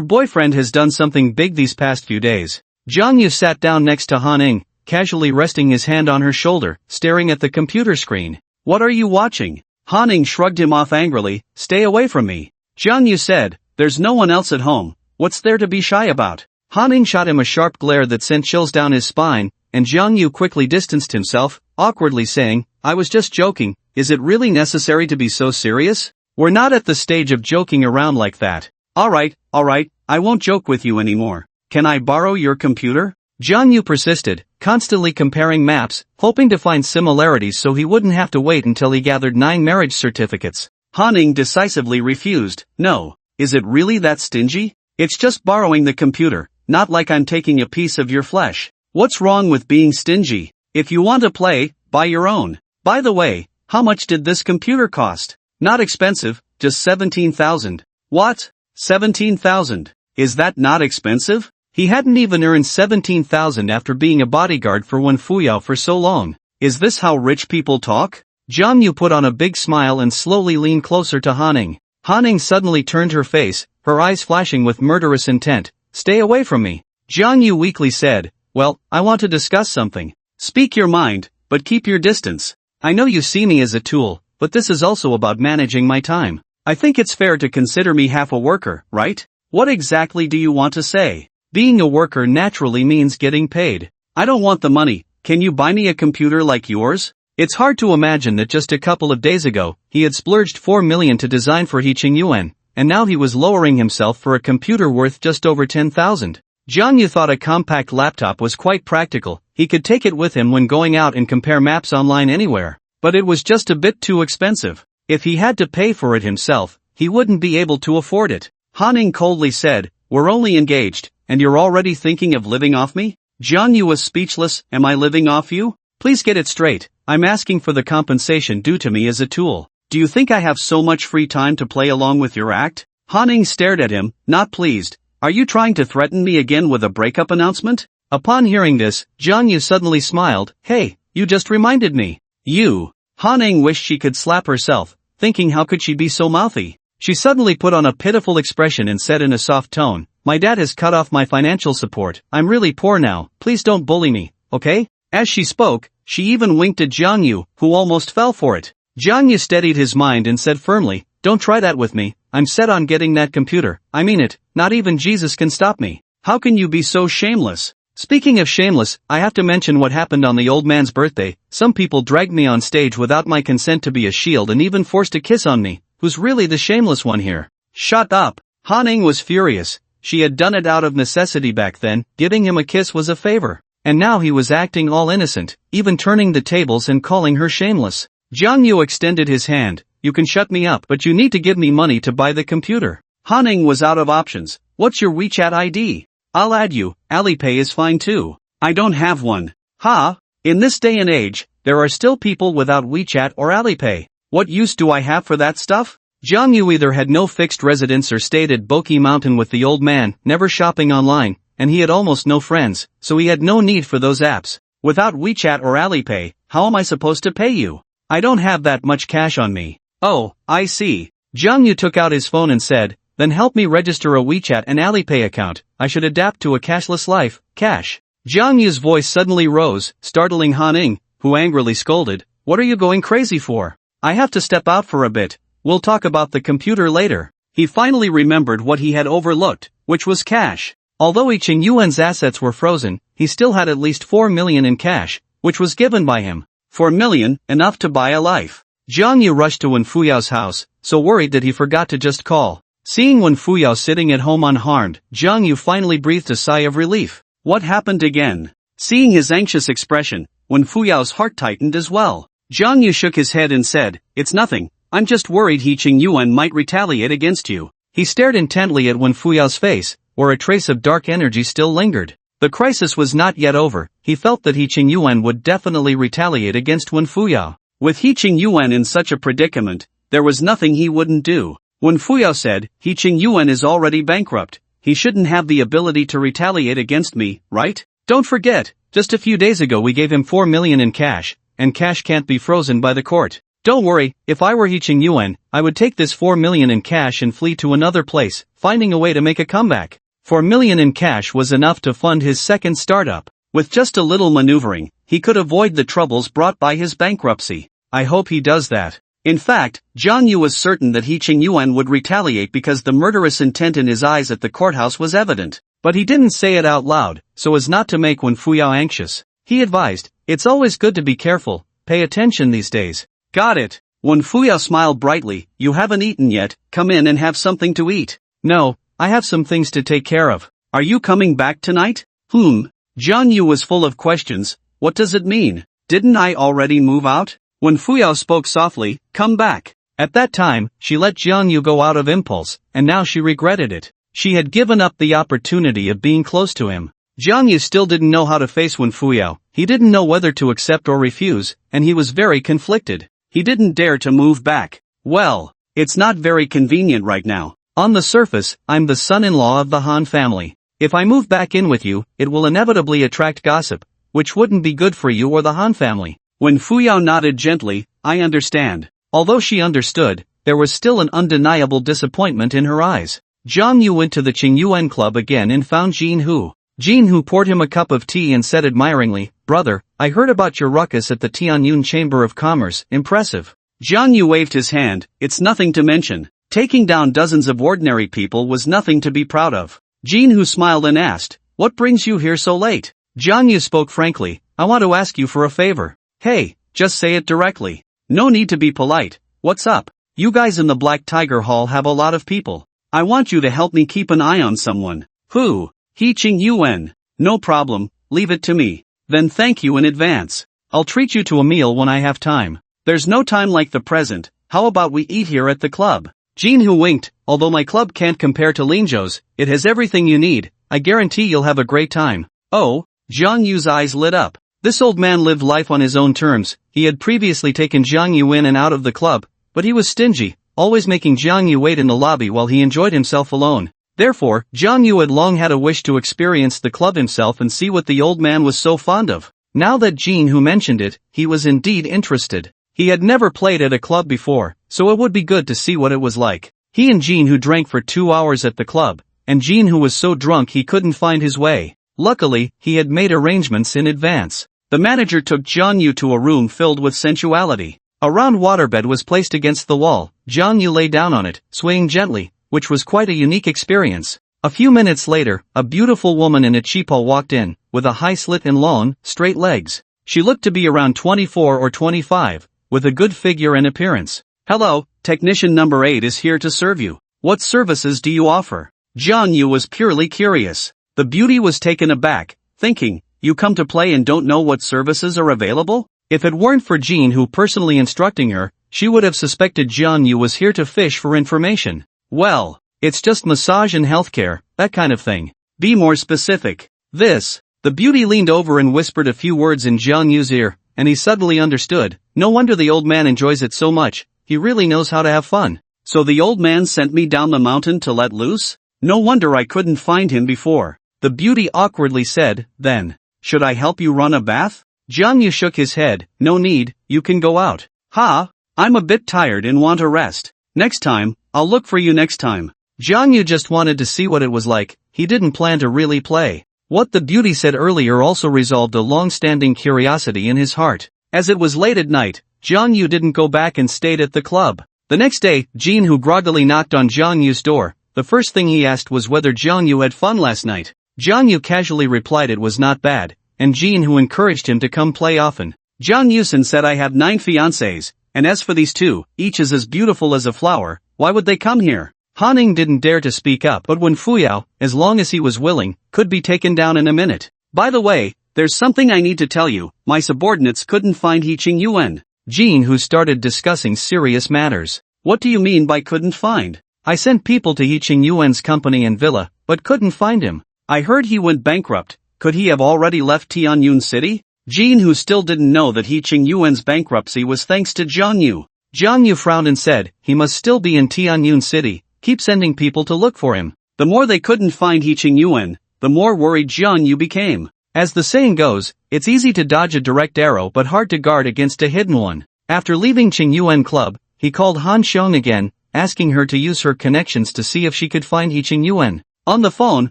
boyfriend has done something big these past few days." Jiang Yu sat down next to Han Ying, casually resting his hand on her shoulder, staring at the computer screen. "What are you watching?" Han Ying shrugged him off angrily. "Stay away from me." Jiang Yu said, "There's no one else at home. what's there to be shy about? Han shot him a sharp glare that sent chills down his spine, and Jiang Yu quickly distanced himself, awkwardly saying, I was just joking, is it really necessary to be so serious? We're not at the stage of joking around like that. Alright, I won't joke with you anymore. Can I borrow your computer? Jiang Yu persisted, constantly comparing maps, hoping to find similarities so he wouldn't have to wait until he gathered 9 marriage certificates. Han decisively refused. No. Is it really that stingy? It's just borrowing the computer, not like I'm taking a piece of your flesh. What's wrong with being stingy? If you want to play, buy your own. By the way, how much did this computer cost? Not expensive, just 17,000. What? 17,000? Is that not expensive? He hadn't even earned 17,000 after being a bodyguard for one fuyo for so long. Is this how rich people talk? Jiang Yu put on a big smile and slowly leaned closer to Han. Han suddenly turned her face, her eyes flashing with murderous intent. Stay away from me. Jiang Yu weakly said, well, I want to discuss something. Speak your mind, but keep your distance. I know you see me as a tool, but this is also about managing my time. I think it's fair to consider me half a worker, right? What exactly do you want to say? Being a worker naturally means getting paid. I don't want the money. Can you buy me a computer like yours? It's hard to imagine that just a couple of days ago, he had splurged 4 million to design for Hiching Yuan, and now he was lowering himself for a computer worth just over 10,000. Jiang Yu thought a compact laptop was quite practical, he could take it with him when going out and compare maps online anywhere. But it was just a bit too expensive. If he had to pay for it himself, he wouldn't be able to afford it. Han coldly said, we're only engaged, and you're already thinking of living off me? Jiang Yu was speechless. Am I living off you? Please get it straight. I'm asking for the compensation due to me as a tool. Do you think I have so much free time to play along with your act? Han stared at him, not pleased. Are you trying to threaten me again with a breakup announcement? Upon hearing this, Jiang Yu suddenly smiled. Hey, you just reminded me. You. Han wished she could slap herself, thinking how could she be so mouthy. She suddenly put on a pitiful expression and said in a soft tone, my dad has cut off my financial support. I'm really poor now. Please don't bully me, okay? As she spoke, she even winked at Jiang Yu, who almost fell for it. Jiang Yu steadied his mind and said firmly, don't try that with me. I'm set on getting that computer. I mean it, not even Jesus can stop me. How can you be so shameless? Speaking of shameless, I have to mention what happened on the old man's birthday. Some people dragged me on stage without my consent to be a shield and even forced a kiss on me. Who's really the shameless one here? Shut up. Han was furious. She had done it out of necessity back then. Giving him a kiss was a favor. And now he was acting all innocent, even turning the tables and calling her shameless. Jiang Yu extended his hand. You can shut me up, but you need to give me money to buy the computer. Han was out of options. What's your WeChat ID? I'll add you. Alipay is fine too. I don't have one. Ha! In this day and age, there are still people without WeChat or Alipay. What use do I have for that stuff? Jiang Yu either had no fixed residence or stayed at Boki Mountain with the old man, never shopping online, and he had almost no friends, so he had no need for those apps. Without WeChat or Alipay, how am I supposed to pay you? I don't have that much cash on me. Oh, I see. Jiang Yu took out his phone and said, then help me register a WeChat and Alipay account. I should adapt to a cashless life. Cash. Jiang Yu's voice suddenly rose, startling Han, who angrily scolded, what are you going crazy for? I have to step out for a bit. We'll talk about the computer later. He finally remembered what he had overlooked, which was cash. Although Hiching Yuan's assets were frozen, he still had at least 4 million in cash, which was given by him. 4 million, enough to buy a life. Jiang Yu rushed to Wen Fuyao's house, so worried that he forgot to just call. Seeing Wen Fuyao sitting at home unharmed, Jiang Yu finally breathed a sigh of relief. What happened again? Seeing his anxious expression, Wen Fuyao's heart tightened as well. Jiang Yu shook his head and said, it's nothing. I'm just worried Hiching Yuan might retaliate against you. He stared intently at Wen Fuyao's face, where a trace of dark energy still lingered. The crisis was not yet over. He felt that Hiching Yuan would definitely retaliate against Wen Fuyao. With Hiching Yuan in such a predicament, there was nothing he wouldn't do. Wen Fuyao said, Hiching Yuan is already bankrupt. He shouldn't have the ability to retaliate against me, right? Don't forget, just a few days ago we gave him 4 million in cash, and cash can't be frozen by the court. Don't worry, if I were Hiching Yuan, I would take this 4 million in cash and flee to another place, finding a way to make a comeback. 4 million in cash was enough to fund his second startup. With just a little maneuvering, he could avoid the troubles brought by his bankruptcy. I hope he does that. In fact, Jiang Yu was certain that He Qingyuan would retaliate because the murderous intent in his eyes at the courthouse was evident. But he didn't say it out loud, so as not to make Wen Fuyao anxious. He advised, "It's always good to be careful, pay attention these days." "Got it." Wen Fuyao smiled brightly. "You haven't eaten yet, come in and have something to eat." "No, I have some things to take care of." "Are you coming back tonight?" Jiang Yu was full of questions. What does it mean? Didn't I already move out? Wen Fuyao spoke softly, "Come back." At that time, she let Jiang Yu go out of impulse, and now she regretted it. She had given up the opportunity of being close to him. Jiang Yu still didn't know how to face Wen Fuyao. He didn't know whether to accept or refuse, and he was very conflicted. He didn't dare to move back. "Well, it's not very convenient right now. On the surface, I'm the son-in-law of the Han family. If I move back in with you, it will inevitably attract gossip, which wouldn't be good for you or the Han family." Wen Fuyao nodded gently. "I understand." Although she understood, there was still an undeniable disappointment in her eyes. Jiang Yu went to the Qingyuan club again and found Jin Hu. Jin Hu poured him a cup of tea and said admiringly, "Brother, I heard about your ruckus at the Tianyun Chamber of Commerce, impressive." Jiang Yu waved his hand. "It's nothing to mention. Taking down dozens of ordinary people was nothing to be proud of." Jin Hu smiled and asked, "What brings you here so late?" Jiang Yu spoke frankly, "I want to ask you for a favor." "Hey, just say it directly. No need to be polite. What's up? You guys in the Black Tiger Hall have a lot of people. I want you to help me keep an eye on someone." "Who?" "He Qingyuan." "No problem, leave it to me." "Then thank you in advance. I'll treat you to a meal when I have time." "There's no time like the present. How about we eat here at the club?" Jin Hu winked. "Although my club can't compare to Linzhou's, it has everything you need. I guarantee you'll have a great time." "Oh?" Jiang Yu's eyes lit up. This old man lived life on his own terms. He had previously taken Jiang Yu in and out of the club, but he was stingy, always making Jiang Yu wait in the lobby while he enjoyed himself alone. Therefore, Jiang Yu had long had a wish to experience the club himself and see what the old man was so fond of. Now that Jin Hu mentioned it, he was indeed interested. He had never played at a club before, so it would be good to see what it was like. He and Jin Hu drank for 2 hours at the club, and Jin Hu was so drunk he couldn't find his way. Luckily, he had made arrangements in advance. The manager took Jiang Yu to a room filled with sensuality. A round waterbed was placed against the wall. Jiang Yu lay down on it, swaying gently, which was quite a unique experience. A few minutes later, a beautiful woman in a cheapal walked in, with a high slit and long, straight legs. She looked to be around 24 or 25, with a good figure and appearance. "Hello, technician number 8 is here to serve you. What services do you offer?" Jiang Yu was purely curious. The beauty was taken aback, thinking, "You come to play and don't know what services are available?" If it weren't for Jin Hu personally instructing her, she would have suspected Jiang Yu was here to fish for information. "Well, it's just massage and healthcare, that kind of thing." "Be more specific." "This." The beauty leaned over and whispered a few words in Jiang Yu's ear, and he suddenly understood. No wonder the old man enjoys it so much, he really knows how to have fun. "So the old man sent me down the mountain to let loose? No wonder I couldn't find him before." The beauty awkwardly said, then, "Should I help you run a bath?" Jiang Yu shook his head. "No need, you can go out." "Ha, I'm a bit tired and want a rest. Next time, I'll look for you next time." Jiang Yu just wanted to see what it was like, he didn't plan to really play. What the beauty said earlier also resolved a long-standing curiosity in his heart. As it was late at night, Jiang Yu didn't go back and stayed at the club. The next day, Jin Hu groggily knocked on Jiang Yu's door. The first thing he asked was whether Jiang Yu had fun last night. Jiang Yu casually replied it was not bad, and Jin Hu encouraged him to come play often. "Jiang Yusen said I have 9 fiancées, and as for these 2, each is as beautiful as a flower, why would they come here?" Han Ning didn't dare to speak up, but Wen Fuyao, as long as he was willing, could be taken down in a minute. "By the way, there's something I need to tell you. My subordinates couldn't find He Qingyuan." Jin Hu started discussing serious matters. "What do you mean by couldn't find?" "I sent people to He Qingyuan's company and villa, but couldn't find him." "I heard he went bankrupt. Could he have already left Tianyun City?" Jin Hu still didn't know that He Qingyuan's bankruptcy was thanks to Jiang Yu. Jiang Yu frowned and said, "He must still be in Tianyun City. Keep sending people to look for him." The more they couldn't find He Qingyuan, the more worried Jiang Yu became. As the saying goes, it's easy to dodge a direct arrow but hard to guard against a hidden one. After leaving Qingyuan Club, he called Han Xiong again, asking her to use her connections to see if she could find He Qingyuan. On the phone,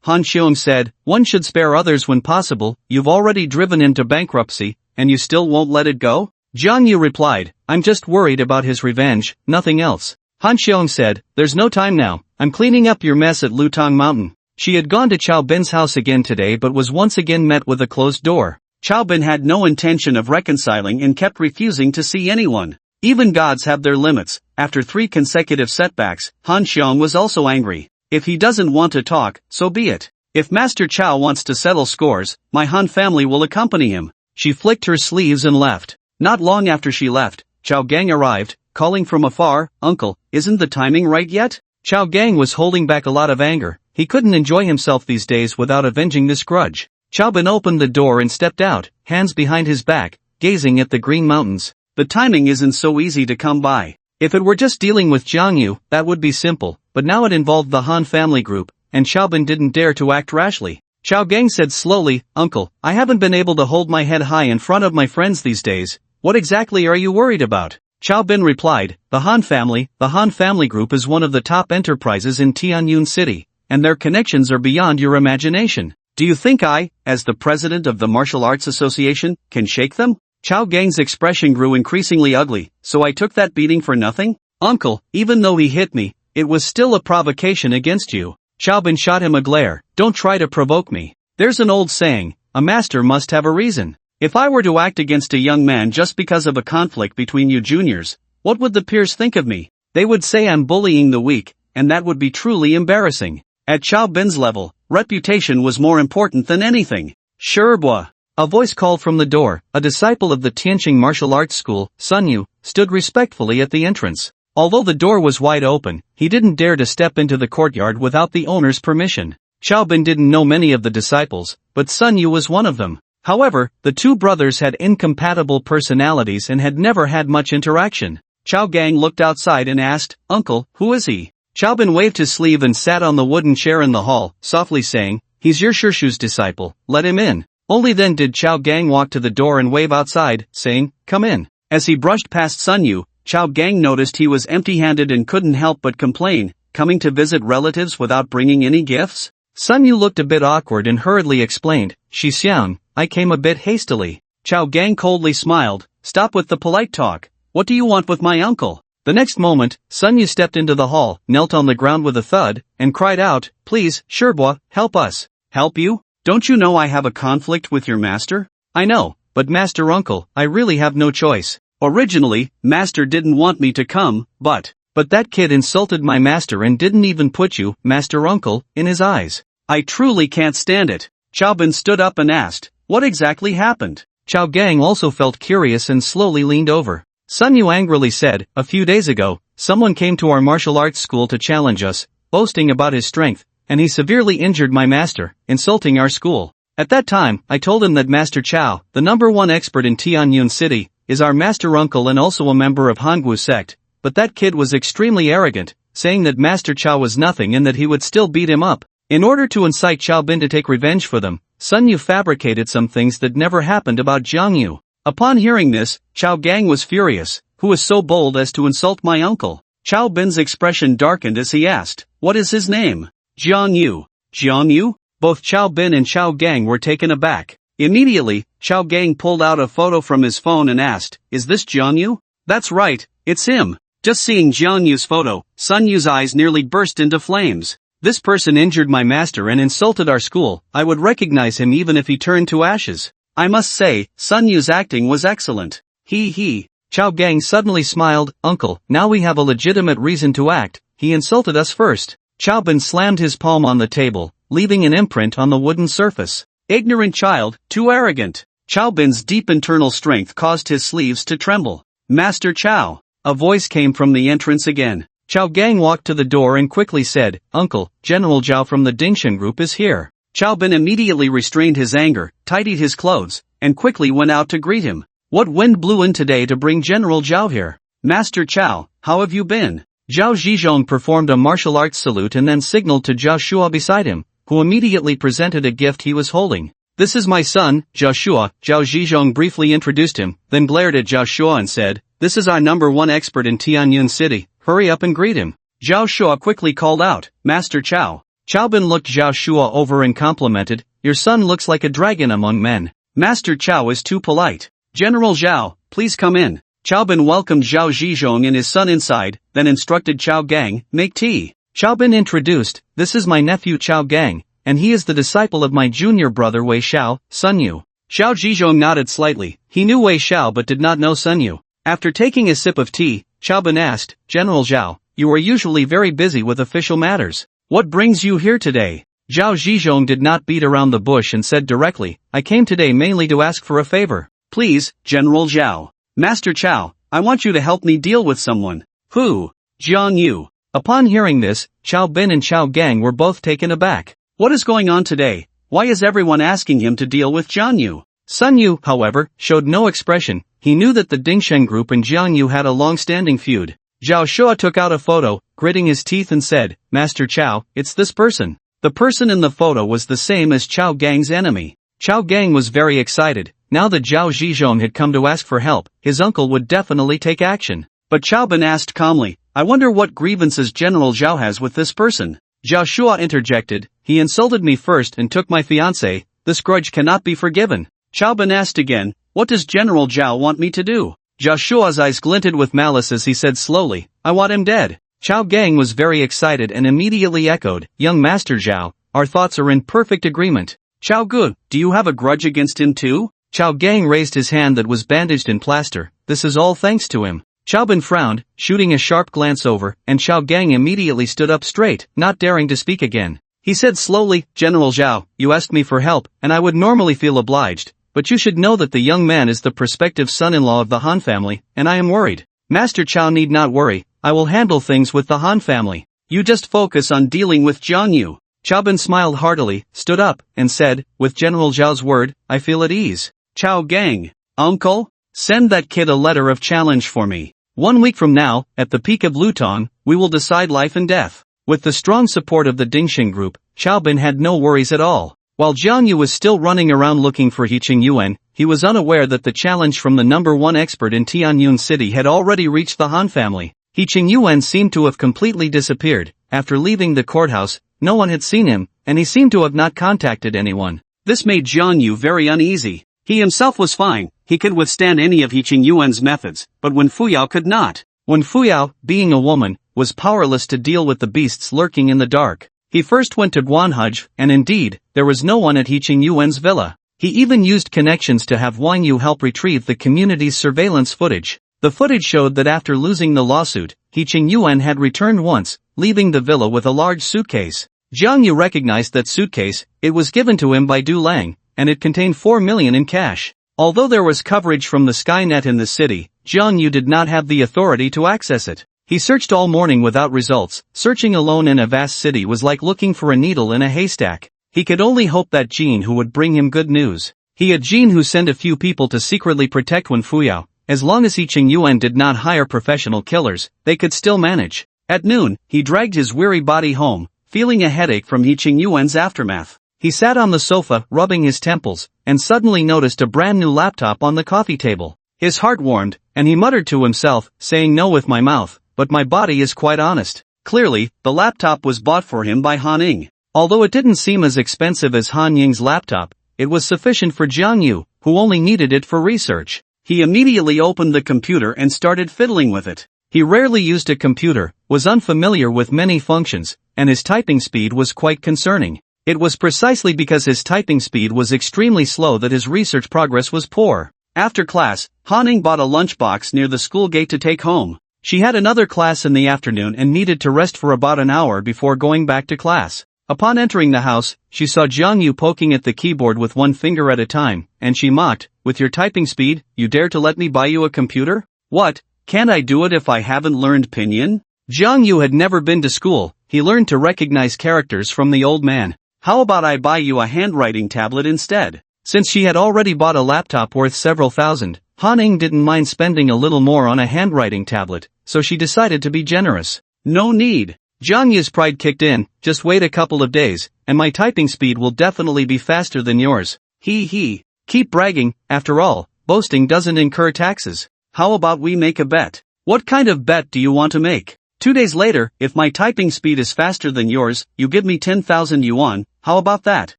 Han Xiong said, "One should spare others when possible. You've already driven him to bankruptcy, and you still won't let it go?" Jiang Yu replied, I'm just worried about his revenge, nothing else. Han Xiong said, there's no time now, I'm cleaning up your mess at Lutong Mountain. She had gone to Chao Bin's house again today but was once again met with a closed door. Chao Bin had no intention of reconciling and kept refusing to see anyone. Even gods have their limits. After 3 consecutive setbacks, Han Xiong was also angry. If he doesn't want to talk, so be it. If Master Chao wants to settle scores, my Han family will accompany him. She flicked her sleeves and left. Not long after she left, Chao Gang arrived, calling from afar, Uncle, isn't the timing right yet? Chao Gang was holding back a lot of anger. He couldn't enjoy himself these days without avenging this grudge. Chao Bin opened the door and stepped out, hands behind his back, gazing at the green mountains. The timing isn't so easy to come by. If it were just dealing with Jiang Yu, that would be simple, but now it involved the Han family group, and Chao Bin didn't dare to act rashly. Chao Gang said slowly, Uncle, I haven't been able to hold my head high in front of my friends these days. What exactly are you worried about? Chao Bin replied, the Han family group is one of the top enterprises in Tianyun City, and their connections are beyond your imagination. Do you think I, as the president of the Martial Arts Association, can shake them? Chao Gang's expression grew increasingly ugly, so I took that beating for nothing? Uncle, even though he hit me, it was still a provocation against you. Chao Bin shot him a glare, don't try to provoke me. There's an old saying, a master must have a reason. If I were to act against a young man just because of a conflict between you juniors, what would the peers think of me? They would say I'm bullying the weak, and that would be truly embarrassing. At Chao Bin's level, reputation was more important than anything. Sherbois. A voice called from the door. A disciple of the Tianqing martial arts school, Sun Yu, stood respectfully at the entrance. Although the door was wide open, he didn't dare to step into the courtyard without the owner's permission. Chao Bin didn't know many of the disciples, but Sun Yu was one of them. However, the two brothers had incompatible personalities and had never had much interaction. Chao Gang looked outside and asked, Uncle, who is he? Chao Bin waved his sleeve and sat on the wooden chair in the hall, softly saying, he's your Shirshu's disciple, let him in. Only then did Chao Gang walk to the door and wave outside, saying, come in. As he brushed past Sun Yu, Chao Gang noticed he was empty-handed and couldn't help but complain, coming to visit relatives without bringing any gifts? Sun Yu looked a bit awkward and hurriedly explained, Shi Xiang, I came a bit hastily. Chao Gang coldly smiled, stop with the polite talk. What do you want with my uncle? The next moment, Sun Yu stepped into the hall, knelt on the ground with a thud, and cried out, please, Sherbois, help us. Help you? Don't you know I have a conflict with your master? I know, but Master Uncle, I really have no choice. Originally, Master didn't want me to come, but that kid insulted my master and didn't even put you, Master Uncle, in his eyes. I truly can't stand it. Chao Bin stood up and asked, what exactly happened? Chao Gang also felt curious and slowly leaned over. Sun Yu angrily said, a few days ago, someone came to our martial arts school to challenge us, boasting about his strength, and he severely injured my master, insulting our school. At that time, I told him that Master Chao, the #1 expert in Tianyun City, is our master uncle and also a member of Hangwu sect, but that kid was extremely arrogant, saying that Master Chao was nothing and that he would still beat him up. In order to incite Chao Bin to take revenge for them, Sun Yu fabricated some things that never happened about Jiang Yu. Upon hearing this, Chao Gang was furious. Who is so bold as to insult my uncle? Chao Bin's expression darkened as he asked, what is his name? Jiang Yu. Jiang Yu? Both Chao Bin and Chao Gang were taken aback. Immediately, Chao Gang pulled out a photo from his phone and asked, is this Jiang Yu? That's right, it's him. Just seeing Jiang Yu's photo, Sun Yu's eyes nearly burst into flames. This person injured my master and insulted our school. I would recognize him even if he turned to ashes. I must say, Sun Yu's acting was excellent. He. Chao Gang suddenly smiled, Uncle, now we have a legitimate reason to act. He insulted us first. Chao Bin slammed his palm on the table, leaving an imprint on the wooden surface. Ignorant child, too arrogant. Chao Bin's deep internal strength caused his sleeves to tremble. Master Chao. A voice came from the entrance again. Chao Gang walked to the door and quickly said, Uncle, General Zhao from the Dingshan group is here. Chao Bin immediately restrained his anger, tidied his clothes, and quickly went out to greet him. What wind blew in today to bring General Zhao here? Master Chao, how have you been? Zhao Zhizhong performed a martial arts salute and then signaled to Zhao Shua beside him, who immediately presented a gift he was holding. This is my son, Zhao Shua. Zhao Zhizhong briefly introduced him, then glared at Zhao Shua and said, this is our #1 expert in Tianyun City, hurry up and greet him. Zhao Shua quickly called out, Master Chao. Chao Bin looked Zhao Shua over and complimented, your son looks like a dragon among men. Master Chao is too polite. General Zhao, please come in. Chao Bin welcomed Zhao Zhizhong and his son inside, then instructed Chao Gang, make tea. Chao Bin introduced, this is my nephew Chao Gang, and he is the disciple of my junior brother Wei Xiao, Sun Yu. Zhao Zhizhong nodded slightly. He knew Wei Xiao but did not know Sun Yu. After taking a sip of tea, Chao Bin asked, General Zhao, you are usually very busy with official matters. What brings you here today? Zhao Zhizhong did not beat around the bush and said directly, I came today mainly to ask for a favor. Please, General Zhao. Master Chao, I want you to help me deal with someone. Who? Jiang Yu. Upon hearing this, Chao Bin and Chao Gang were both taken aback. What is going on today? Why is everyone asking him to deal with Jiang Yu? Sun Yu, however, showed no expression. He knew that the Dingsheng group and Jiang Yu had a long-standing feud. Zhao Shua took out a photo, gritting his teeth and said, Master Chao, it's this person. The person in the photo was the same as Chao Gang's enemy. Chao Gang was very excited. Now that Zhao Zhizhong had come to ask for help, his uncle would definitely take action. But Chao Bin asked calmly, I wonder what grievances General Zhao has with this person. Zhao Shua interjected, he insulted me first and took my fiancé, this grudge cannot be forgiven. Chao Bin asked again, what does General Zhao want me to do? Zhao Shua's eyes glinted with malice as he said slowly, I want him dead. Chao Gang was very excited and immediately echoed, young Master Zhao, our thoughts are in perfect agreement. Chao Gu, do you have a grudge against him too? Chao Gang raised his hand that was bandaged in plaster, this is all thanks to him. Chao Bin frowned, shooting a sharp glance over, and Chao Gang immediately stood up straight, not daring to speak again. He said slowly, General Zhao, you asked me for help, and I would normally feel obliged, but you should know that the young man is the prospective son-in-law of the Han family, and I am worried. Master Chao need not worry, I will handle things with the Han family. You just focus on dealing with Jiang Yu. Chao Bin smiled heartily, stood up, and said, with General Zhao's word, I feel at ease. Chao Gang, uncle, send that kid a letter of challenge for me. 1 week from now, at the peak of Lutong, we will decide life and death. With the strong support of the Dingsheng group, Chao Bin had no worries at all. While Jiang Yu was still running around looking for He Yuan, he was unaware that the challenge from the #1 expert in Tianyun City had already reached the Han family. He Yuan seemed to have completely disappeared. After leaving the courthouse, no one had seen him, and he seemed to have not contacted anyone. This made Jiang Yu very uneasy. He himself was fine, he could withstand any of He Yuan's methods, but Wen Fuyao could not. Wen Fuyao, being a woman, was powerless to deal with the beasts lurking in the dark. He first went to Guanhuj, and indeed, there was no one at He Yuan's villa. He even used connections to have Wang Yu help retrieve the community's surveillance footage. The footage showed that after losing the lawsuit, He Yuan had returned once, leaving the villa with a large suitcase. Jiang Yu recognized that suitcase, it was given to him by Dueling, and it contained 4 million in cash. Although there was coverage from the Skynet in the city, Jiang Yu did not have the authority to access it. He searched all morning without results. Searching alone in a vast city was like looking for a needle in a haystack. He could only hope that Jean Hu would bring him good news. He had Jean Hu send a few people to secretly protect Wen Fuyao. As long as He Yuan did not hire professional killers, they could still manage. At noon, he dragged his weary body home, feeling a headache from He Yuan's aftermath. He sat on the sofa, rubbing his temples, and suddenly noticed a brand new laptop on the coffee table. His heart warmed, and he muttered to himself, saying no with my mouth, but my body is quite honest. Clearly, the laptop was bought for him by Han Ying. Although it didn't seem as expensive as Han Ying's laptop, it was sufficient for Jiang Yu, who only needed it for research. He immediately opened the computer and started fiddling with it. He rarely used a computer, was unfamiliar with many functions, and his typing speed was quite concerning. It was precisely because his typing speed was extremely slow that his research progress was poor. After class, Han Ying bought a lunchbox near the school gate to take home. She had another class in the afternoon and needed to rest for about an hour before going back to class. Upon entering the house, she saw Jiang Yu poking at the keyboard with one finger at a time, and she mocked, with your typing speed, you dare to let me buy you a computer? What, can't I do it if I haven't learned Pinyin? Jiang Yu had never been to school, he learned to recognize characters from the old man. How about I buy you a handwriting tablet instead? Since she had already bought a laptop worth several thousand, Han Ying didn't mind spending a little more on a handwriting tablet, so she decided to be generous. No need. Jiang Yu's pride kicked in, just wait a couple of days, and my typing speed will definitely be faster than yours. He. Keep bragging, after all, boasting doesn't incur taxes. How about we make a bet? What kind of bet do you want to make? 2 days later, if my typing speed is faster than yours, you give me 10,000 yuan, how about that?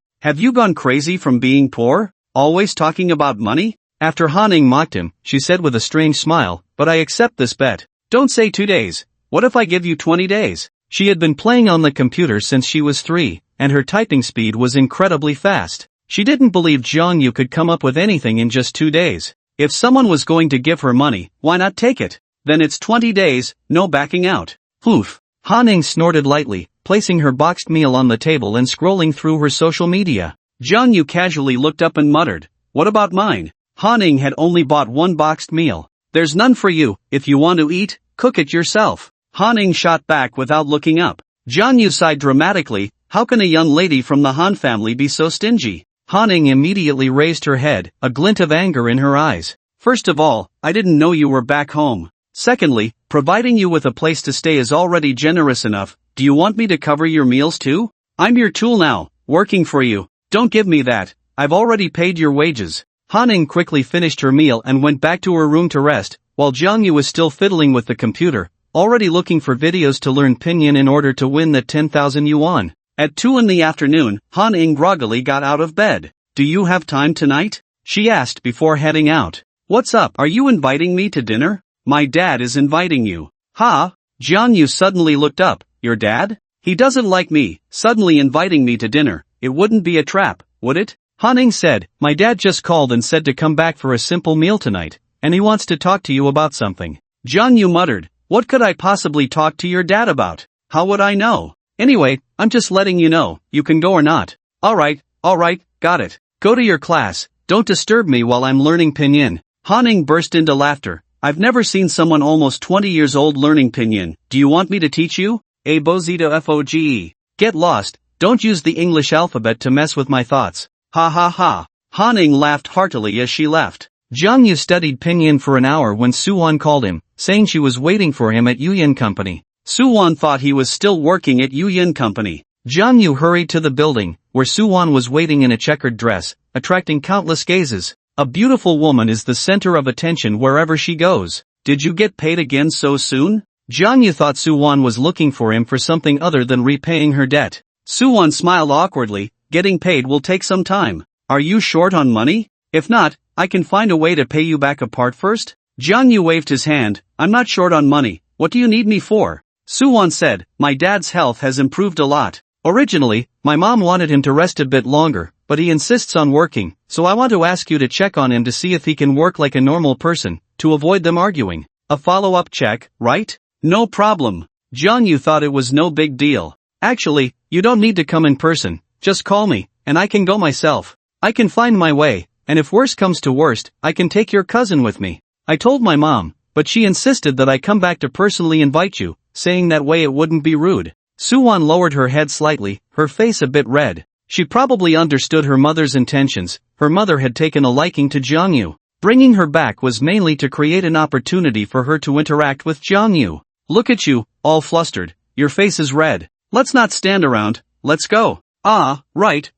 Have you gone crazy from being poor? Always talking about money? After Han mocked him, she said with a strange smile, "But I accept this bet." "Don't say 2 days. What if I give you 20 days? She had been playing on the computer since she was 3, and her typing speed was incredibly fast. She didn't believe Jang Yu could come up with anything in just 2 days. If someone was going to give her money, why not take it? Then it's 20 days, no backing out. Oof. Han snorted lightly, placing her boxed meal on the table and scrolling through her social media. Jang Yu casually looked up and muttered, "What about mine?" Han had only bought 1 boxed meal. "There's none for you. If you want to eat, cook it yourself." Han shot back without looking up. Jang Yu sighed dramatically. How can a young lady from the Han family be so stingy? Han immediately raised her head, a glint of anger in her eyes. "First of all, I didn't know you were back home. Secondly, providing you with a place to stay is already generous enough. Do you want me to cover your meals too? I'm your tool now, working for you. Don't give me that. I've already paid your wages." Han quickly finished her meal and went back to her room to rest, while Jang Yu was still fiddling with the computer, already looking for videos to learn pinyin in order to win the 10,000 yuan. At 2 in the afternoon, Han groggily got out of bed. "Do you have time tonight?" she asked before heading out. "What's up? Are you inviting me to dinner?" "My dad is inviting you." "Ha?" Jang Yu suddenly looked up. "Your dad? He doesn't like me, suddenly inviting me to dinner. It wouldn't be a trap, would it?" Han said, "My dad just called and said to come back for a simple meal tonight, and he wants to talk to you about something." Jang Yu muttered, "What could I possibly talk to your dad about? How would I know? Anyway, I'm just letting you know, you can go or not." Alright, got it. "Go to your class, don't disturb me while I'm learning pinyin." Han burst into laughter. "I've never seen someone almost 20 years old learning pinyin. Do you want me to teach you? A bozito foge. Get lost, don't use the English alphabet to mess with my thoughts. Ha ha ha." Han laughed heartily as she left. Jang Yu studied pinyin for an hour when Suwon called him, saying she was waiting for him at Yuyin Company. Suwon thought he was still working at Yuyin Company. Jang Yu hurried to the building, where Suwon was waiting in a checkered dress, attracting countless gazes. A beautiful woman is the center of attention wherever she goes. "Did you get paid again so soon?" Jang Yu thought Suwon was looking for him for something other than repaying her debt. Suwon smiled awkwardly. "Getting paid will take some time. Are you short on money? If not, I can find a way to pay you back a part first." Jang Yu waved his hand. "I'm not short on money. What do you need me for?" Suwon said, "My dad's health has improved a lot. Originally, my mom wanted him to rest a bit longer, but he insists on working, so I want to ask you to check on him to see if he can work like a normal person, to avoid them arguing. A follow-up check, right?" "No problem." Jang Yu thought it was no big deal. "Actually, you don't need to come in person, just call me, and I can go myself. I can find my way, and if worst comes to worst, I can take your cousin with me. I told my mom, but she insisted that I come back to personally invite you, saying that way it wouldn't be rude." Suwon lowered her head slightly, her face a bit red. She probably understood her mother's intentions. Her mother had taken a liking to Jang Yu. Bringing her back was mainly to create an opportunity for her to interact with Jang Yu. "Look at you, all flustered. Your face is red. Let's not stand around, let's go." "Ah, right.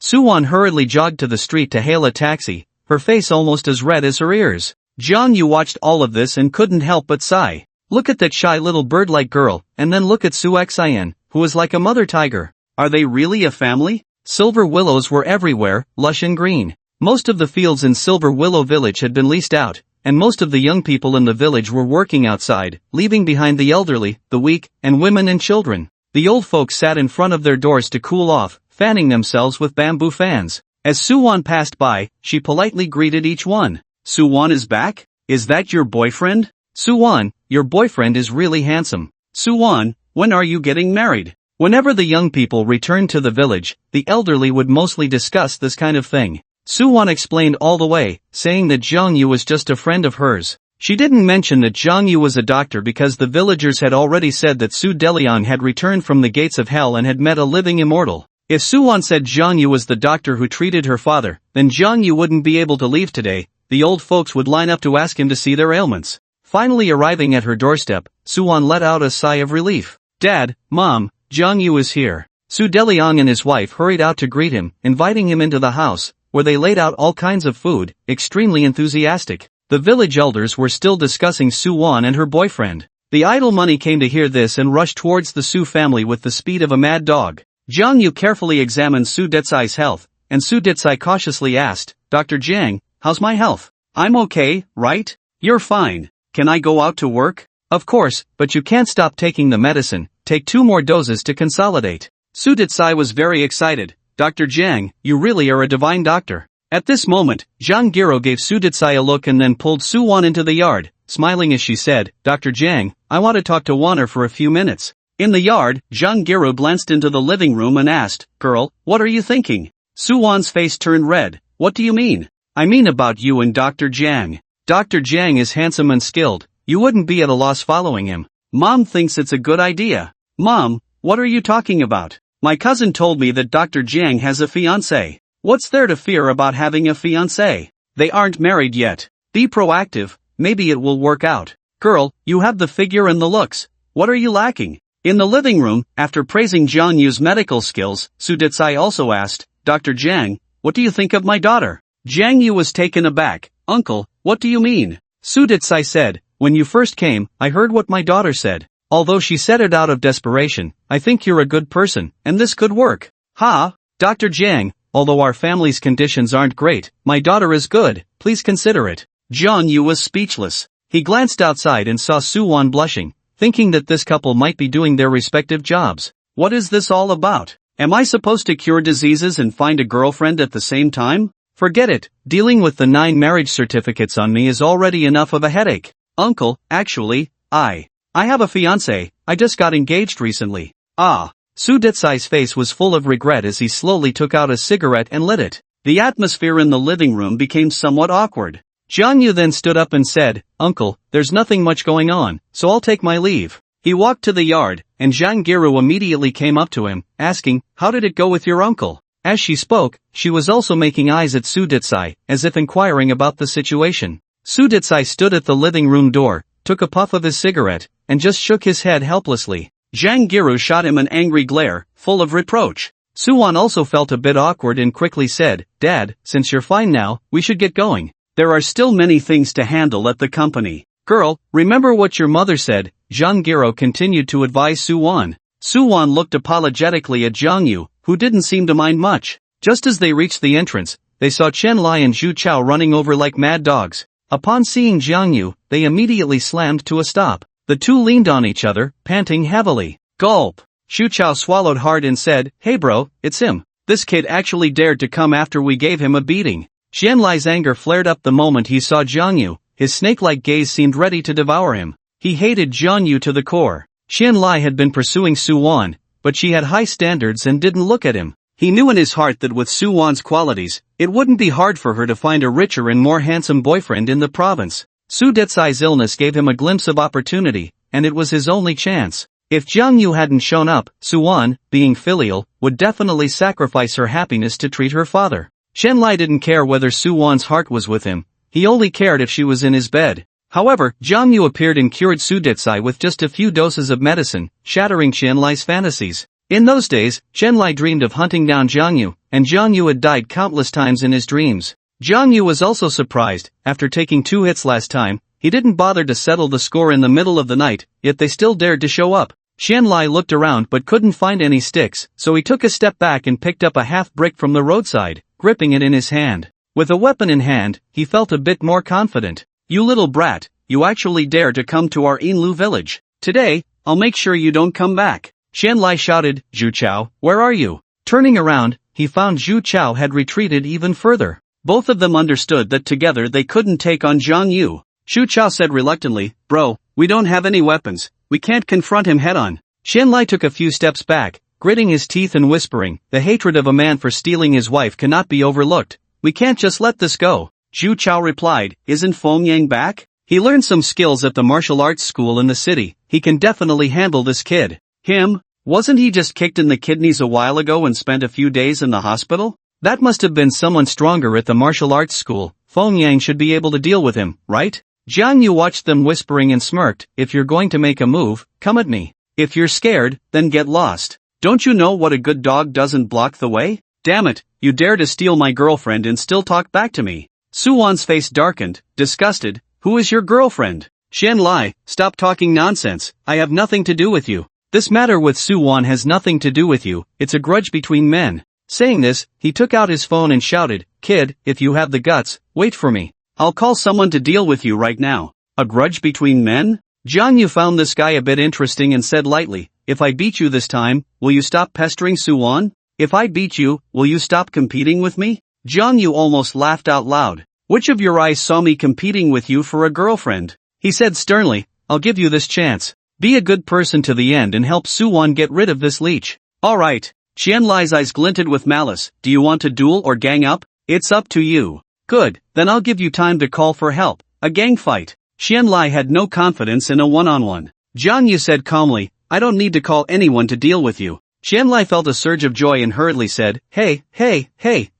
Suwon hurriedly jogged to the street to hail a taxi, her face almost as red as her ears. Jang Yu watched all of this and couldn't help but sigh. Look at that shy little bird-like girl, and then look at Su Xian, who is like a mother tiger. Are they really a family? Silver willows were everywhere, lush and green. Most of the fields in Silver Willow Village had been leased out, and most of the young people in the village were working outside, leaving behind the elderly, the weak, and women and children. The old folks sat in front of their doors to cool off, fanning themselves with bamboo fans. As Suwon passed by, she politely greeted each one. "Suwon is back? Is that your boyfriend?" "Suwon, your boyfriend is really handsome." "Suwon, when are you getting married?" Whenever the young people returned to the village, the elderly would mostly discuss this kind of thing. Suwon explained all the way, saying that Jang Yu was just a friend of hers. She didn't mention that Jang Yu was a doctor because the villagers had already said that Su Deliang had returned from the gates of hell and had met a living immortal. If Suwon said Jang Yu was the doctor who treated her father, then Jang Yu wouldn't be able to leave today. The old folks would line up to ask him to see their ailments. Finally arriving at her doorstep, Suwon let out a sigh of relief. "Dad, Mom, Jang Yu is here." Su Deliang and his wife hurried out to greet him, inviting him into the house, where they laid out all kinds of food, extremely enthusiastic. The village elders were still discussing Suwon and her boyfriend. The idle money came to hear this and rushed towards the Su family with the speed of a mad dog. Jang Yu carefully examined Su Detsai's health, and Su Detsai cautiously asked, "Dr. Jang, how's my health? I'm okay, right? You're fine. Can I go out to work? Of course, but you can't stop taking the medicine, take 2 more doses to consolidate. Sudetsai was very excited. Dr. Jang, you really are a divine doctor. At this moment, Zhang Giro gave Sudetsai a look and then pulled Suwon into the yard, smiling as she said, Dr. Jang, I want to talk to Wanner for a few minutes. In the yard, Zhang Giro glanced into the living room and asked, Girl, what are you thinking? Suwon's face turned red. What do you mean? I mean about you and Dr. Jang. Dr. Jang is handsome and skilled. You wouldn't be at a loss following him. Mom thinks it's a good idea. Mom, what are you talking about? My cousin told me that Dr. Jang has a fiancé. What's there to fear about having a fiancé? They aren't married yet. Be proactive, maybe it will work out. Girl, you have the figure and the looks. What are you lacking? In the living room, after praising Jiang Yu's medical skills, Sudetsai also asked, Dr. Jang, what do you think of my daughter? Jiang Yu was taken aback. Uncle, what do you mean? Sudetsai said, when you first came, I heard what my daughter said. Although she said it out of desperation, I think you're a good person, and this could work. Ha, Dr. Jang, although our family's conditions aren't great, my daughter is good, please consider it. Jiang Yu was speechless. He glanced outside and saw Suwon blushing, thinking that this couple might be doing their respective jobs. What is this all about? Am I supposed to cure diseases and find a girlfriend at the same time? Forget it, dealing with the 9 marriage certificates on me is already enough of a headache. Uncle, actually, I have a fiancé, I just got engaged recently. Ah. Sudetsai's face was full of regret as he slowly took out a cigarette and lit it. The atmosphere in the living room became somewhat awkward. Jiang Yu then stood up and said, Uncle, there's nothing much going on, so I'll take my leave. He walked to the yard, and Zhang Giru immediately came up to him, asking, how did it go with your uncle? As she spoke, she was also making eyes at Sudetsai, as if inquiring about the situation. Sudetsai stood at the living room door, took a puff of his cigarette, and just shook his head helplessly. Zhang Giru shot him an angry glare, full of reproach. Suwon also felt a bit awkward and quickly said, Dad, since you're fine now, we should get going. There are still many things to handle at the company. Girl, remember what your mother said, Zhang Giru continued to advise Suwon. Suwon looked apologetically at Jiang Yu, who didn't seem to mind much. Just as they reached the entrance, they saw Chen Lai and Zhu Chao running over like mad dogs. Upon seeing Jiang Yu, they immediately slammed to a stop. The two leaned on each other, panting heavily. Gulp. Zhu Chao swallowed hard and said, Hey bro, it's him. This kid actually dared to come after we gave him a beating. Chen Lai's anger flared up the moment he saw Jiang Yu. His snake-like gaze seemed ready to devour him. He hated Jiang Yu to the core. Chen Lai had been pursuing Suwon, but she had high standards and didn't look at him. He knew in his heart that with Suwon's qualities, it wouldn't be hard for her to find a richer and more handsome boyfriend in the province. Sudetsai's illness gave him a glimpse of opportunity, and it was his only chance. If Jiang Yu hadn't shown up, Suwon, being filial, would definitely sacrifice her happiness to treat her father. Chen Lai didn't care whether Suwon's heart was with him, he only cared if she was in his bed. However, Jiang Yu appeared and cured Sudetsai with just a few doses of medicine, shattering Chen Lai's fantasies. In those days, Chen Lai dreamed of hunting down Jiang Yu, and Jiang Yu had died countless times in his dreams. Jiang Yu was also surprised. After taking 2 hits last time, he didn't bother to settle the score in the middle of the night, yet they still dared to show up. Chen Lai looked around but couldn't find any sticks, so he took a step back and picked up a half brick from the roadside, gripping it in his hand. With a weapon in hand, he felt a bit more confident. You little brat, you actually dare to come to our Inlu village. Today, I'll make sure you don't come back. Chen Lai shouted, Zhu Chao, where are you? Turning around, he found Zhu Chao had retreated even further. Both of them understood that together they couldn't take on Jiang Yu. Zhu Chao said reluctantly, Bro, we don't have any weapons, we can't confront him head-on. Chen Lai took a few steps back, gritting his teeth and whispering, the hatred of a man for stealing his wife cannot be overlooked. We can't just let this go. Zhu Chao replied, Isn't Feng Yang back? He learned some skills at the martial arts school in the city, he can definitely handle this kid. Him? Wasn't he just kicked in the kidneys a while ago and spent a few days in the hospital? That must have been someone stronger at the martial arts school. Feng Yang should be able to deal with him, right? Jiang Yu watched them whispering and smirked, If you're going to make a move, come at me. If you're scared, then get lost. Don't you know what a good dog doesn't block the way? Damn it, you dare to steal my girlfriend and still talk back to me. Suwon's face darkened, disgusted. Who is your girlfriend? Chen Lai, stop talking nonsense, I have nothing to do with you. This matter with Suwon has nothing to do with you, it's a grudge between men. Saying this, he took out his phone and shouted, "Kid, if you have the guts, wait for me. I'll call someone to deal with you right now." A grudge between men? Jang Yu found this guy a bit interesting and said lightly, "If I beat you this time, will you stop pestering Suwon? If I beat you, will you stop competing with me?" Jang Yu almost laughed out loud. "Which of your eyes saw me competing with you for a girlfriend?" He said sternly, "I'll give you this chance. Be a good person to the end and help Suwon get rid of this leech." "Alright." Qianlai's eyes glinted with malice. "Do you want to duel or gang up? It's up to you." "Good, then I'll give you time to call for help." A gang fight. Qianlai had no confidence in a one-on-one. Jang Yu said calmly, "I don't need to call anyone to deal with you." Qianlai felt a surge of joy and hurriedly said, Hey,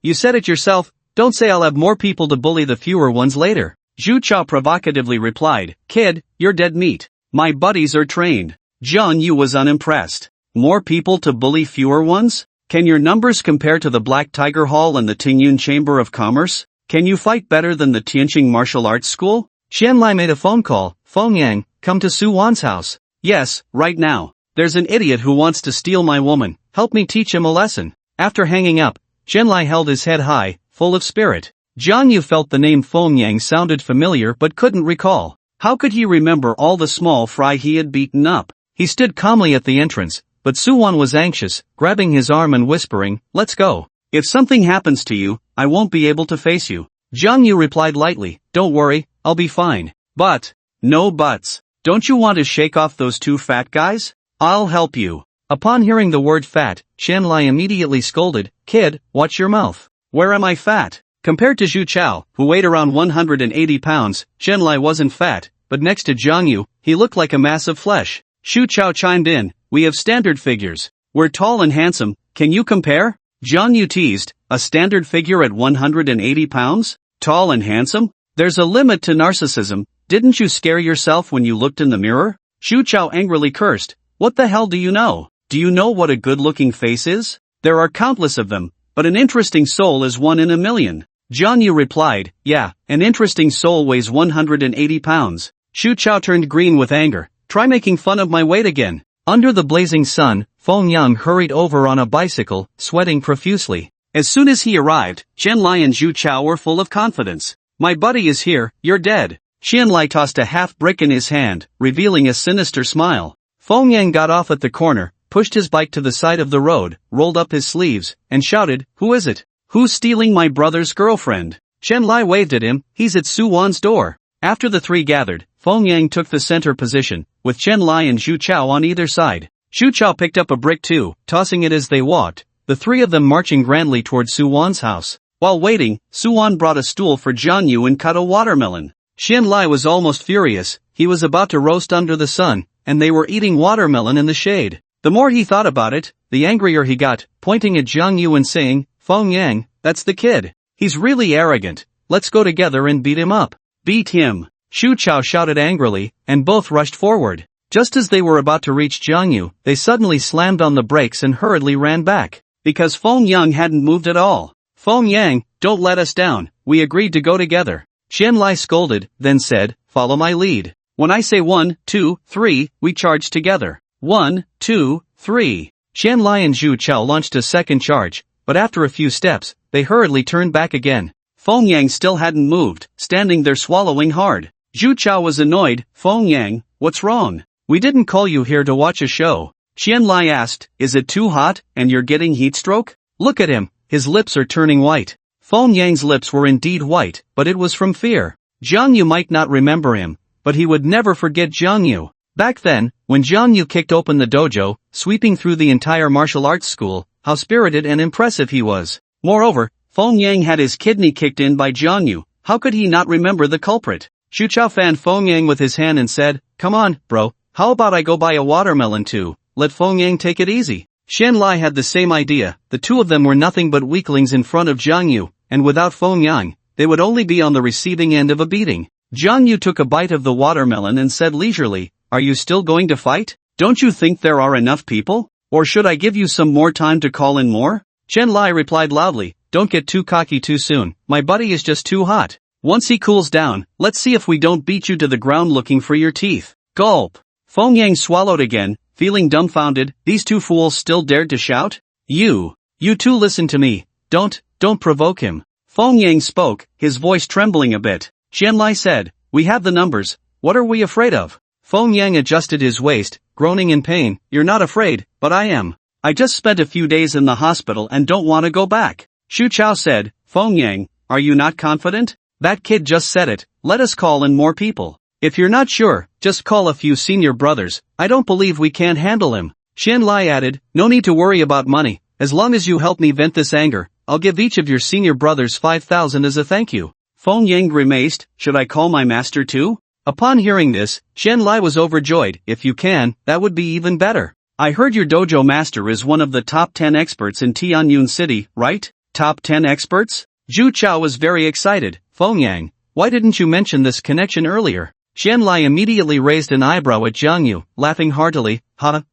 you said it yourself, don't say I'll have more people to bully the fewer ones later." Zhu Chao provocatively replied, "Kid, you're dead meat. My buddies are trained." Zhang Yu was unimpressed. "More people to bully fewer ones? Can your numbers compare to the Black Tiger Hall and the Tingyun Chamber of Commerce? Can you fight better than the Tianqing Martial Arts School?" Qianlai made a phone call. "Feng Yang, come to Suwon's house." "Yes, right now. There's an idiot who wants to steal my woman. Help me teach him a lesson." After hanging up, Qianlai held his head high, full of spirit. Jang Yu felt the name Feng Yang sounded familiar but couldn't recall. How could he remember all the small fry he had beaten up? He stood calmly at the entrance, but Suwon was anxious, grabbing his arm and whispering, "Let's go. If something happens to you, I won't be able to face you." Jang Yu replied lightly, "Don't worry, I'll be fine." "But, no buts. Don't you want to shake off those two fat guys? I'll help you." Upon hearing the word fat, Qianlai immediately scolded, "Kid, watch your mouth." "Where am I fat?" Compared to Zhu Chao, who weighed around 180 pounds, Qianlai wasn't fat, but next to Jang Yu, he looked like a mass of flesh. Zhu Chao chimed in, "We have standard figures. We're tall and handsome, can you compare?" Jang Yu teased, "A standard figure at 180 pounds? Tall and handsome? There's a limit to narcissism. Didn't you scare yourself when you looked in the mirror?" Zhu Chao angrily cursed, "What the hell do you know? Do you know what a good-looking face is? There are countless of them, but an interesting soul is one in a million." Jang Yu replied, "Yeah, an interesting soul weighs 180 pounds. Zhu Chao turned green with anger. "Try making fun of my weight again." Under the blazing sun, Feng Yang hurried over on a bicycle, sweating profusely. As soon as he arrived, Qianlai and Zhu Chao were full of confidence. "My buddy is here, you're dead." Qianlai tossed a half brick in his hand, revealing a sinister smile. Feng Yang got off at the corner, pushed his bike to the side of the road, rolled up his sleeves, and shouted, "Who is it? Who's stealing my brother's girlfriend?" Qianlai waved at him, "He's at Suwon's door." After the three gathered, Feng Yang took the center position, with Qianlai and Zhu Chao on either side. Zhu Chao picked up a brick too, tossing it as they walked, the three of them marching grandly toward Suwon's house. While waiting, Suwon brought a stool for Jang Yu and cut a watermelon. Qianlai was almost furious. He was about to roast under the sun, and they were eating watermelon in the shade. The more he thought about it, the angrier he got, pointing at Jang Yu and saying, "Feng Yang, that's the kid. He's really arrogant. Let's go together and beat him up." "Beat him!" Zhu Chao shouted angrily, and both rushed forward. Just as they were about to reach Jang Yu, they suddenly slammed on the brakes and hurriedly ran back. Because Feng Yang hadn't moved at all. "Feng Yang, don't let us down, we agreed to go together." Qianlai scolded, then said, "Follow my lead. When I say 1, 2, 3, we charge together. 1, 2, 3. Qianlai and Zhu Chao launched a second charge, but after a few steps, they hurriedly turned back again. Feng Yang still hadn't moved, standing there swallowing hard. Zhu Chao was annoyed. "Feng Yang, what's wrong?" "We didn't call you here to watch a show." Qianlai asked, "Is it too hot, and you're getting heat stroke?" "Look at him, his lips are turning white." Feng Yang's lips were indeed white, but it was from fear. Jang Yu might not remember him, but he would never forget Jang Yu. Back then, when Jang Yu kicked open the dojo, sweeping through the entire martial arts school, how spirited and impressive he was. Moreover, Feng Yang had his kidney kicked in by Jang Yu. How could he not remember the culprit? Zhu Chao fanned Feng Yang with his hand and said, "Come on, bro, how about I go buy a watermelon too? Let Feng Yang take it easy." Qianlai had the same idea. The two of them were nothing but weaklings in front of Jang Yu, and without Feng Yang, they would only be on the receiving end of a beating. Jang Yu took a bite of the watermelon and said leisurely, "Are you still going to fight? Don't you think there are enough people? Or should I give you some more time to call in more?" Qianlai replied loudly, "Don't get too cocky too soon, my buddy is just too hot. Once he cools down, let's see if we don't beat you to the ground looking for your teeth." Gulp. Feng Yang swallowed again, feeling dumbfounded. These two fools still dared to shout? "You." You two listen to me, don't provoke him. Feng Yang spoke, his voice trembling a bit. Qianlai said, we have the numbers, what are we afraid of? Feng Yang adjusted his waist, groaning in pain, you're not afraid, but I am. I just spent a few days in the hospital and don't want to go back. Xu Chao said, Feng Yang, are you not confident? That kid just said it, let us call in more people. If you're not sure, just call a few senior brothers, I don't believe we can't handle him. Qianlai added, no need to worry about money, as long as you help me vent this anger, I'll give each of your senior brothers 5,000 as a thank you. Feng Yang grimaced, should I call my master too? Upon hearing this, Qianlai was overjoyed, if you can, that would be even better. I heard your dojo master is one of the top 10 experts in Tianyun City, right? Top 10 experts? Zhu Chao was very excited, Feng Yang, why didn't you mention this connection earlier? Qianlai immediately raised an eyebrow at Zhang Yu, laughing heartily,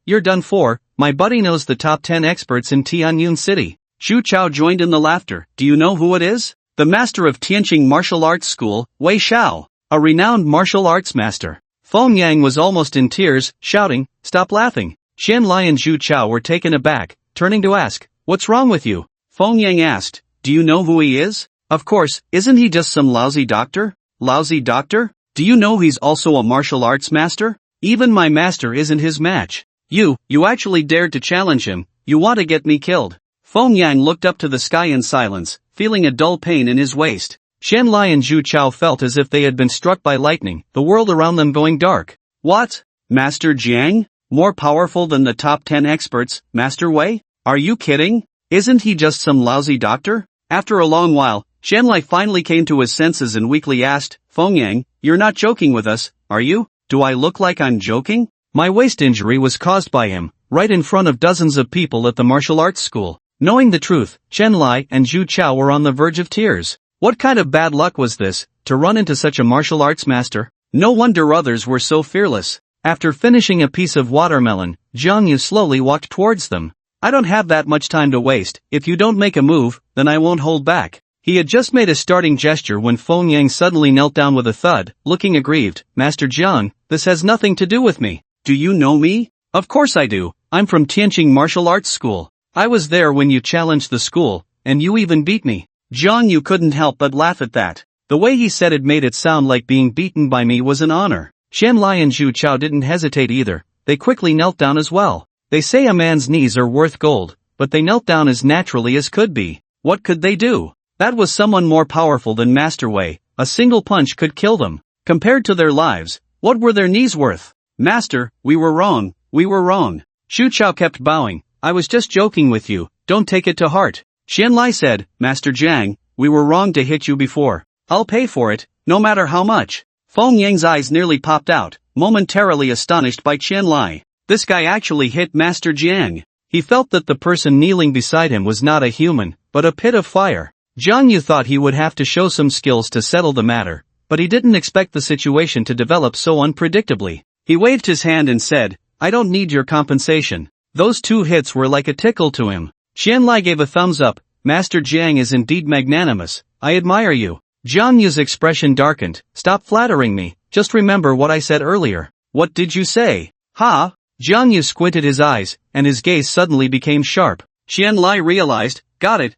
you're done for, my buddy knows the top 10 experts in Tianyun City. Zhu Chao joined in the laughter, do you know who it is? The master of Tianqing Martial Arts School, Wei Xiao, a renowned martial arts master. Feng Yang was almost in tears, shouting, stop laughing. Qianlai and Zhu Chao were taken aback, turning to ask, what's wrong with you? Feng Yang asked, do you know who he is? Of course, isn't he just some lousy doctor? Lousy doctor? Do you know he's also a martial arts master? Even my master isn't his match. You actually dared to challenge him, you want to get me killed. Feng Yang looked up to the sky in silence, feeling a dull pain in his waist. Qianlai and Zhu Chao felt as if they had been struck by lightning, the world around them going dark. What? Master Jiang? More powerful than the top 10 experts, Master Wei? Are you kidding? Isn't he just some lousy doctor? After a long while, Qianlai finally came to his senses and weakly asked, Feng Yang, you're not joking with us, are you? Do I look like I'm joking? My waist injury was caused by him, right in front of dozens of people at the martial arts school. Knowing the truth, Qianlai and Zhu Chao were on the verge of tears. What kind of bad luck was this, to run into such a martial arts master? No wonder others were so fearless. After finishing a piece of watermelon, Zhang Yu slowly walked towards them. I don't have that much time to waste, if you don't make a move, then I won't hold back. He had just made a starting gesture when Feng Yang suddenly knelt down with a thud, looking aggrieved. Master Jiang, this has nothing to do with me. Do you know me? Of course I do, I'm from Tianqing Martial Arts School. I was there when you challenged the school, and you even beat me. Zhang Yu couldn't help but laugh at that. The way he said it made it sound like being beaten by me was an honor. Qianlai and Zhu Chao didn't hesitate either, they quickly knelt down as well. They say a man's knees are worth gold, but they knelt down as naturally as could be. What could they do? That was someone more powerful than Master Wei, a single punch could kill them. Compared to their lives, what were their knees worth? Master, we were wrong, we were wrong. Zhu Chao kept bowing, I was just joking with you, don't take it to heart. Qianlai said, Master Jiang, we were wrong to hit you before. I'll pay for it, no matter how much. Feng Yang's eyes nearly popped out, momentarily astonished by Qianlai. This guy actually hit Master Jiang. He felt that the person kneeling beside him was not a human, but a pit of fire. Zhang Yu thought he would have to show some skills to settle the matter, but he didn't expect the situation to develop so unpredictably. He waved his hand and said, I don't need your compensation. Those 2 hits were like a tickle to him. Qianlai gave a thumbs up, Master Jiang is indeed magnanimous, I admire you. Zhang Yu's expression darkened, stop flattering me, just remember what I said earlier. What did you say? Ha? Zhang Yu squinted his eyes, and his gaze suddenly became sharp. Qianlai realized, got it.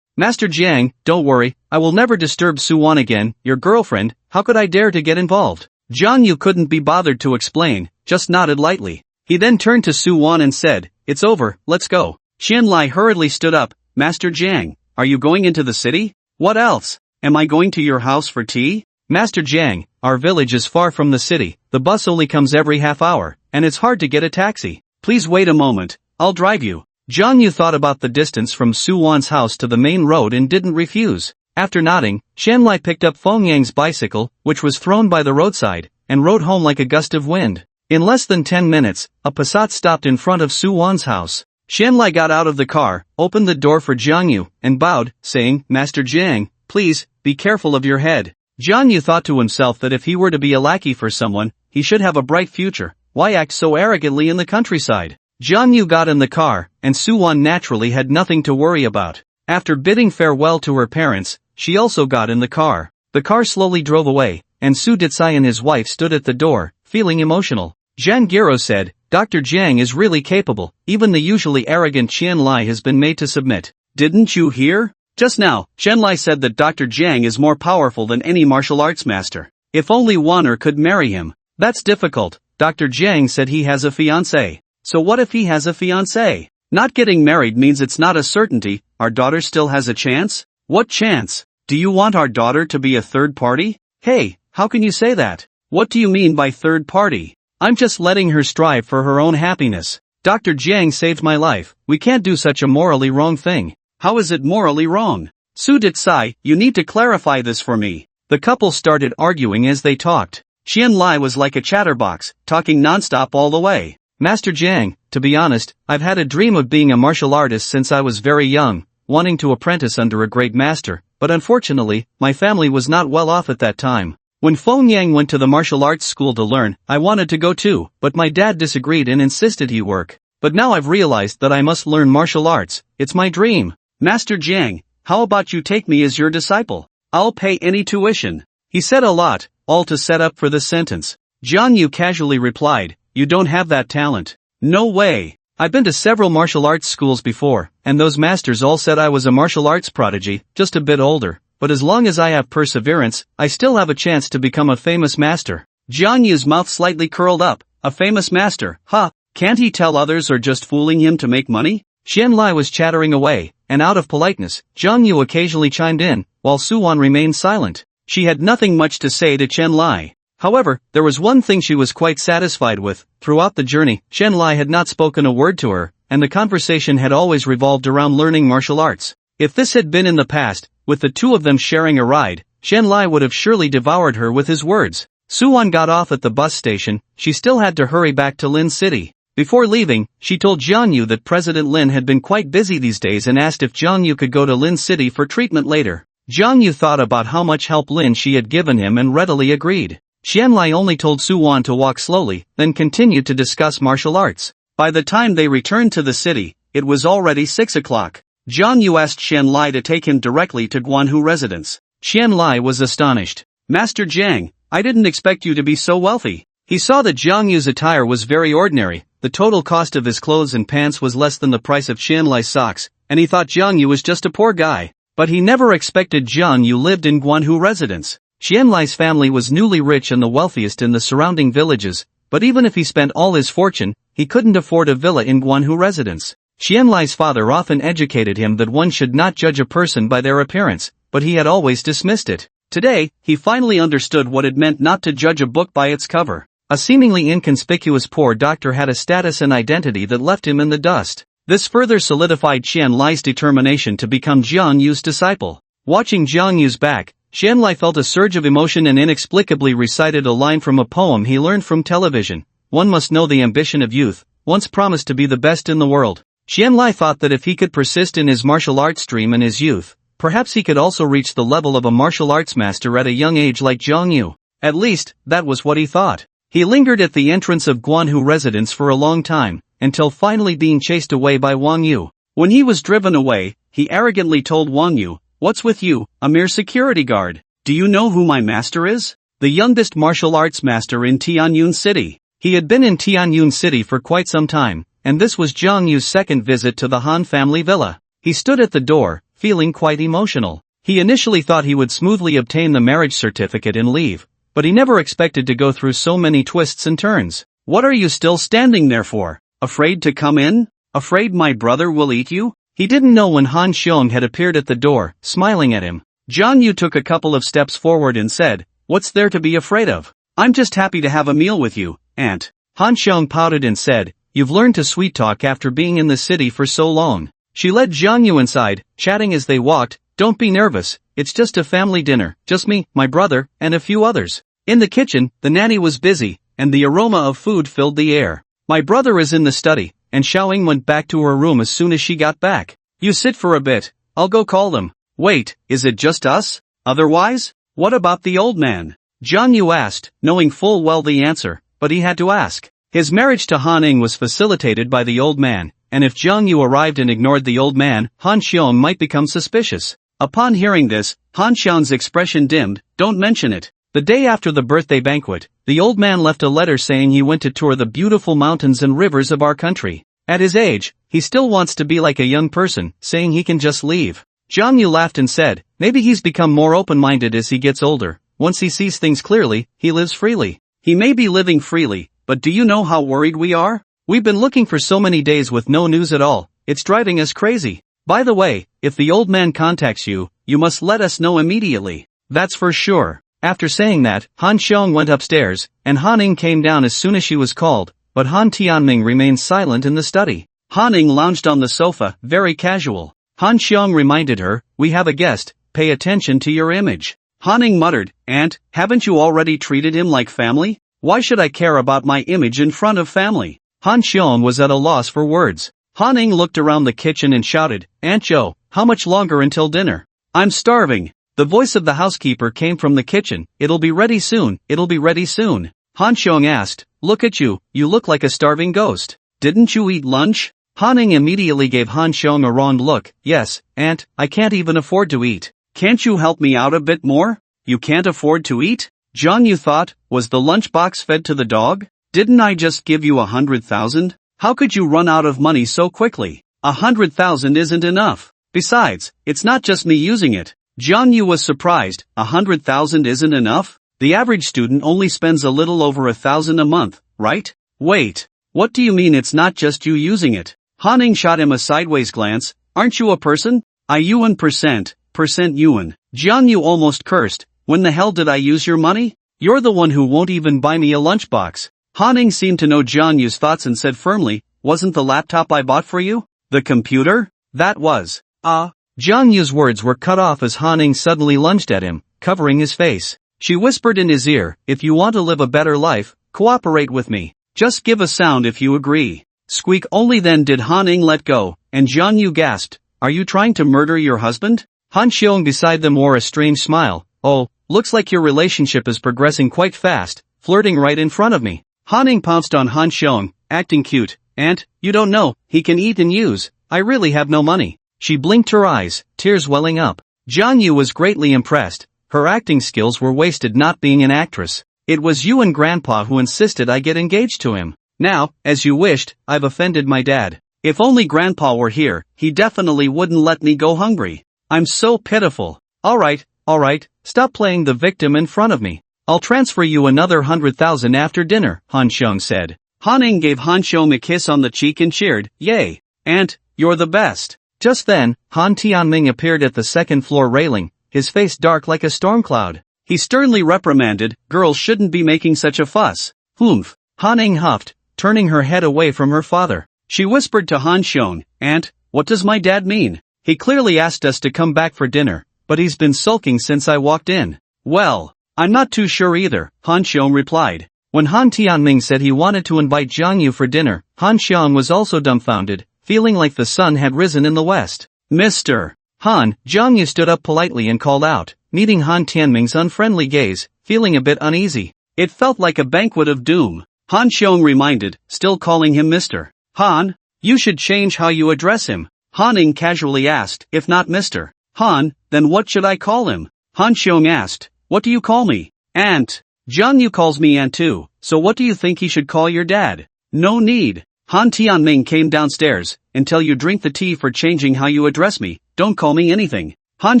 Master Jiang, don't worry, I will never disturb Su Wan again, your girlfriend, how could I dare to get involved? Zhang Yu couldn't be bothered to explain, just nodded lightly. He then turned to Su Wan and said, it's over, let's go. Qianlai hurriedly stood up, Master Jiang, are you going into the city? What else? Am I going to your house for tea? Master Jiang, our village is far from the city, the bus only comes every half hour, and it's hard to get a taxi. Please wait a moment, I'll drive you. Zhang Yu thought about the distance from Su Wan's house to the main road and didn't refuse. After nodding, Qianlai picked up Feng Yang's bicycle, which was thrown by the roadside, and rode home like a gust of wind. In less than 10 minutes, a Passat stopped in front of Su Wan's house. Qianlai got out of the car, opened the door for Zhang Yu, and bowed, saying, Master Jiang, please, be careful of your head. Zhang Yu thought to himself that if he were to be a lackey for someone, he should have a bright future. Why act so arrogantly in the countryside? Zhang Yu got in the car, and Su Wan naturally had nothing to worry about. After bidding farewell to her parents, she also got in the car. The car slowly drove away, and Su Detsai and his wife stood at the door, feeling emotional. Zhang Giro said, Dr. Jang is really capable, even the usually arrogant Qian Lai has been made to submit. Didn't you hear? Just now, Qian Lai said that Dr. Jang is more powerful than any martial arts master. If only Wanner could marry him. That's difficult. Dr. Jang said he has a fiancée. So what if he has a fiancée? Not getting married means it's not a certainty. Our daughter still has a chance? What chance? Do you want our daughter to be a third party? Hey, how can you say that? What do you mean by third party? I'm just letting her strive for her own happiness. Dr. Jang saved my life. We can't do such a morally wrong thing. How is it morally wrong? Su Ditsai, you need to clarify this for me. The couple started arguing as they talked. Qian Lai was like a chatterbox, talking nonstop all the way. Master Jang, to be honest, I've had a dream of being a martial artist since I was very young, wanting to apprentice under a great master, but unfortunately, my family was not well off at that time. When Feng Yang went to the martial arts school to learn, I wanted to go too, but my dad disagreed and insisted he work. But now I've realized that I must learn martial arts. It's my dream. Master Jang, how about you take me as your disciple? I'll pay any tuition. He said a lot, all to set up for this sentence. Jiang Yu casually replied, you don't have that talent. No way. I've been to several martial arts schools before, and those masters all said I was a martial arts prodigy, just a bit older. But as long as I have perseverance, I still have a chance to become a famous master. Jiang Yu's mouth slightly curled up. A famous master, huh? Can't he tell others or just fooling him to make money? Qian Lai was chattering away, and out of politeness, Jiang Yu occasionally chimed in, while Su Wan remained silent. She had nothing much to say to Qian Lai. However, there was one thing she was quite satisfied with. Throughout the journey, Qian Lai had not spoken a word to her, and the conversation had always revolved around learning martial arts. If this had been in the past, with the two of them sharing a ride, Qian Lai would have surely devoured her with his words. Su Wan got off at the bus station. She still had to hurry back to Lin City. Before leaving, she told Jiang Yu that President Lin had been quite busy these days and asked if Jiang Yu could go to Lin City for treatment later. Jiang Yu thought about how much help Lin she had given him and readily agreed. Qian Lai only told Su Wan to walk slowly, then continued to discuss martial arts. By the time they returned to the city, it was already 6 o'clock. Jiang Yu asked Qian Lai to take him directly to Guanhu residence. Qian Lai was astonished. Master Jiang, I didn't expect you to be so wealthy. He saw that Jiang Yu's attire was very ordinary. The total cost of his clothes and pants was less than the price of Qian Lai's socks, and he thought Jiang Yu was just a poor guy. But he never expected Jiang Yu lived in Guanhu residence. Qian Lai's family was newly rich and the wealthiest in the surrounding villages, but even if he spent all his fortune, he couldn't afford a villa in Guanhu residence. Qian Lai's father often educated him that one should not judge a person by their appearance, but he had always dismissed it. Today, he finally understood what it meant not to judge a book by its cover. A seemingly inconspicuous poor doctor had a status and identity that left him in the dust. This further solidified Qian Lai's determination to become Jiang Yu's disciple. Watching Jiang Yu's back, Qian Lai felt a surge of emotion and inexplicably recited a line from a poem he learned from television. One must know the ambition of youth, once promised to be the best in the world. Qian Lai thought that if he could persist in his martial arts dream in his youth, perhaps he could also reach the level of a martial arts master at a young age like Jiang Yu. At least, that was what he thought. He lingered at the entrance of Guanhu residence for a long time, until finally being chased away by Wang Yu. When he was driven away, he arrogantly told Wang Yu, "What's with you, a mere security guard? Do you know who my master is? The youngest martial arts master in Tianyun City." He had been in Tianyun City for quite some time, and this was Jiang Yu's second visit to the Han family villa. He stood at the door, feeling quite emotional. He initially thought he would smoothly obtain the marriage certificate and leave, but he never expected to go through so many twists and turns. "What are you still standing there for? Afraid to come in? Afraid my brother will eat you?" He didn't know when Han Xiong had appeared at the door, smiling at him. Jiang Yu took a couple of steps forward and said, "What's there to be afraid of? I'm just happy to have a meal with you, aunt." Han Xiong pouted and said, "You've learned to sweet talk after being in the city for so long." She led Jiang Yu inside, chatting as they walked. "Don't be nervous, it's just a family dinner, just me, my brother, and a few others." In the kitchen, the nanny was busy, and the aroma of food filled the air. "My brother is in the study," and Xiaoying went back to her room as soon as she got back. "You sit for a bit, I'll go call them." "Wait, is it just us? Otherwise? What about the old man?" Jiang Yu asked, knowing full well the answer, but he had to ask. His marriage to Han Ing was facilitated by the old man, and if Jiang Yu arrived and ignored the old man, Han Xiong might become suspicious. Upon hearing this, Han Xiong's expression dimmed. "Don't mention it. The day after the birthday banquet, the old man left a letter saying he went to tour the beautiful mountains and rivers of our country. At his age, he still wants to be like a young person, saying he can just leave. Jang laughed and said, maybe he's become more open-minded as he gets older. Once he sees things clearly, he lives freely. He may be living freely, but do you know how worried we are? We've been looking for so many days with no news at all. It's driving us crazy. By the way, if the old man contacts you, you must let us know immediately. That's for sure. After saying that, Han Xiong went upstairs, and Han Ning came down as soon as she was called, but Han Tianming remained silent in the study. Han Ning lounged on the sofa, very casual. Han Xiong reminded her, we have a guest, pay attention to your image. Han Ning muttered, Aunt, haven't you already treated him like family? Why should I care about my image in front of family? Han Xiong was at a loss for words. Han Ning looked around the kitchen and shouted, Aunt Zhou, how much longer until dinner? I'm starving. The voice of the housekeeper came from the kitchen, it'll be ready soon, it'll be ready soon. Han Xiong asked, look at you look like a starving ghost. Didn't you eat lunch? Han Ning immediately gave Han Xiong a wronged look. Yes, Aunt, I can't even afford to eat. Can't you help me out a bit more? You can't afford to eat? John, you thought, was the lunchbox fed to the dog? Didn't I just give you 100,000? How could you run out of money so quickly? 100,000 isn't enough. Besides, it's not just me using it. Jiang Yu was surprised. 100,000 isn't enough? The average student only spends a little over 1,000 a month, right? Wait. What do you mean it's not just you using it? Han Ning shot him a sideways glance. Aren't you a person? I yuan percent yuan. Jiang Yu almost cursed. When the hell did I use your money? You're the one who won't even buy me a lunchbox. Han Ning seemed to know Jiang Yu's thoughts and said firmly, wasn't the laptop I bought for you? The computer? That was. Jiang Yu's words were cut off as Han Ning suddenly lunged at him, covering his face. She whispered in his ear, if you want to live a better life, cooperate with me. Just give a sound if you agree. Squeak. Only then did Han Ning let go, and Jiang Yu gasped, are you trying to murder your husband? Han Xiong beside them wore a strange smile. Oh, looks like your relationship is progressing quite fast, flirting right in front of me. Han Ning pounced on Han Xiong, acting cute. Aunt, you don't know, he can eat and use. I really have no money. She blinked her eyes, tears welling up. Jiang Yu was greatly impressed. Her acting skills were wasted not being an actress. It was you and Grandpa who insisted I get engaged to him. Now, as you wished, I've offended my dad. If only Grandpa were here, he definitely wouldn't let me go hungry. I'm so pitiful. Alright, stop playing the victim in front of me. I'll transfer you another 100,000 after dinner, Han Xiong said. Han Ning gave Han Xiong a kiss on the cheek and cheered, yay, Aunt, you're the best. Just then, Han Tianming appeared at the second floor railing, his face dark like a storm cloud. He sternly reprimanded, girls shouldn't be making such a fuss. Humph. Han Ning huffed, turning her head away from her father. She whispered to Han Xiong, Aunt, what does my dad mean? He clearly asked us to come back for dinner, but he's been sulking since I walked in. Well, I'm not too sure either, Han Xiong replied. When Han Tianming said he wanted to invite Jiang Yu for dinner, Han Xiong was also dumbfounded, feeling like the sun had risen in the west. Mr. Han, Jiang Yu stood up politely and called out, meeting Han Tianming's unfriendly gaze, feeling a bit uneasy. It felt like a banquet of doom. Han Xiong reminded, still calling him Mr. Han, you should change how you address him. Han Ning casually asked, if not Mr. Han, then what should I call him? Han Xiong asked, what do you call me? Aunt. Jiang Yu calls me Aunt too, so what do you think he should call your dad? No need. Han Tianming came downstairs, until you drink the tea for changing how you address me, don't call me anything. Han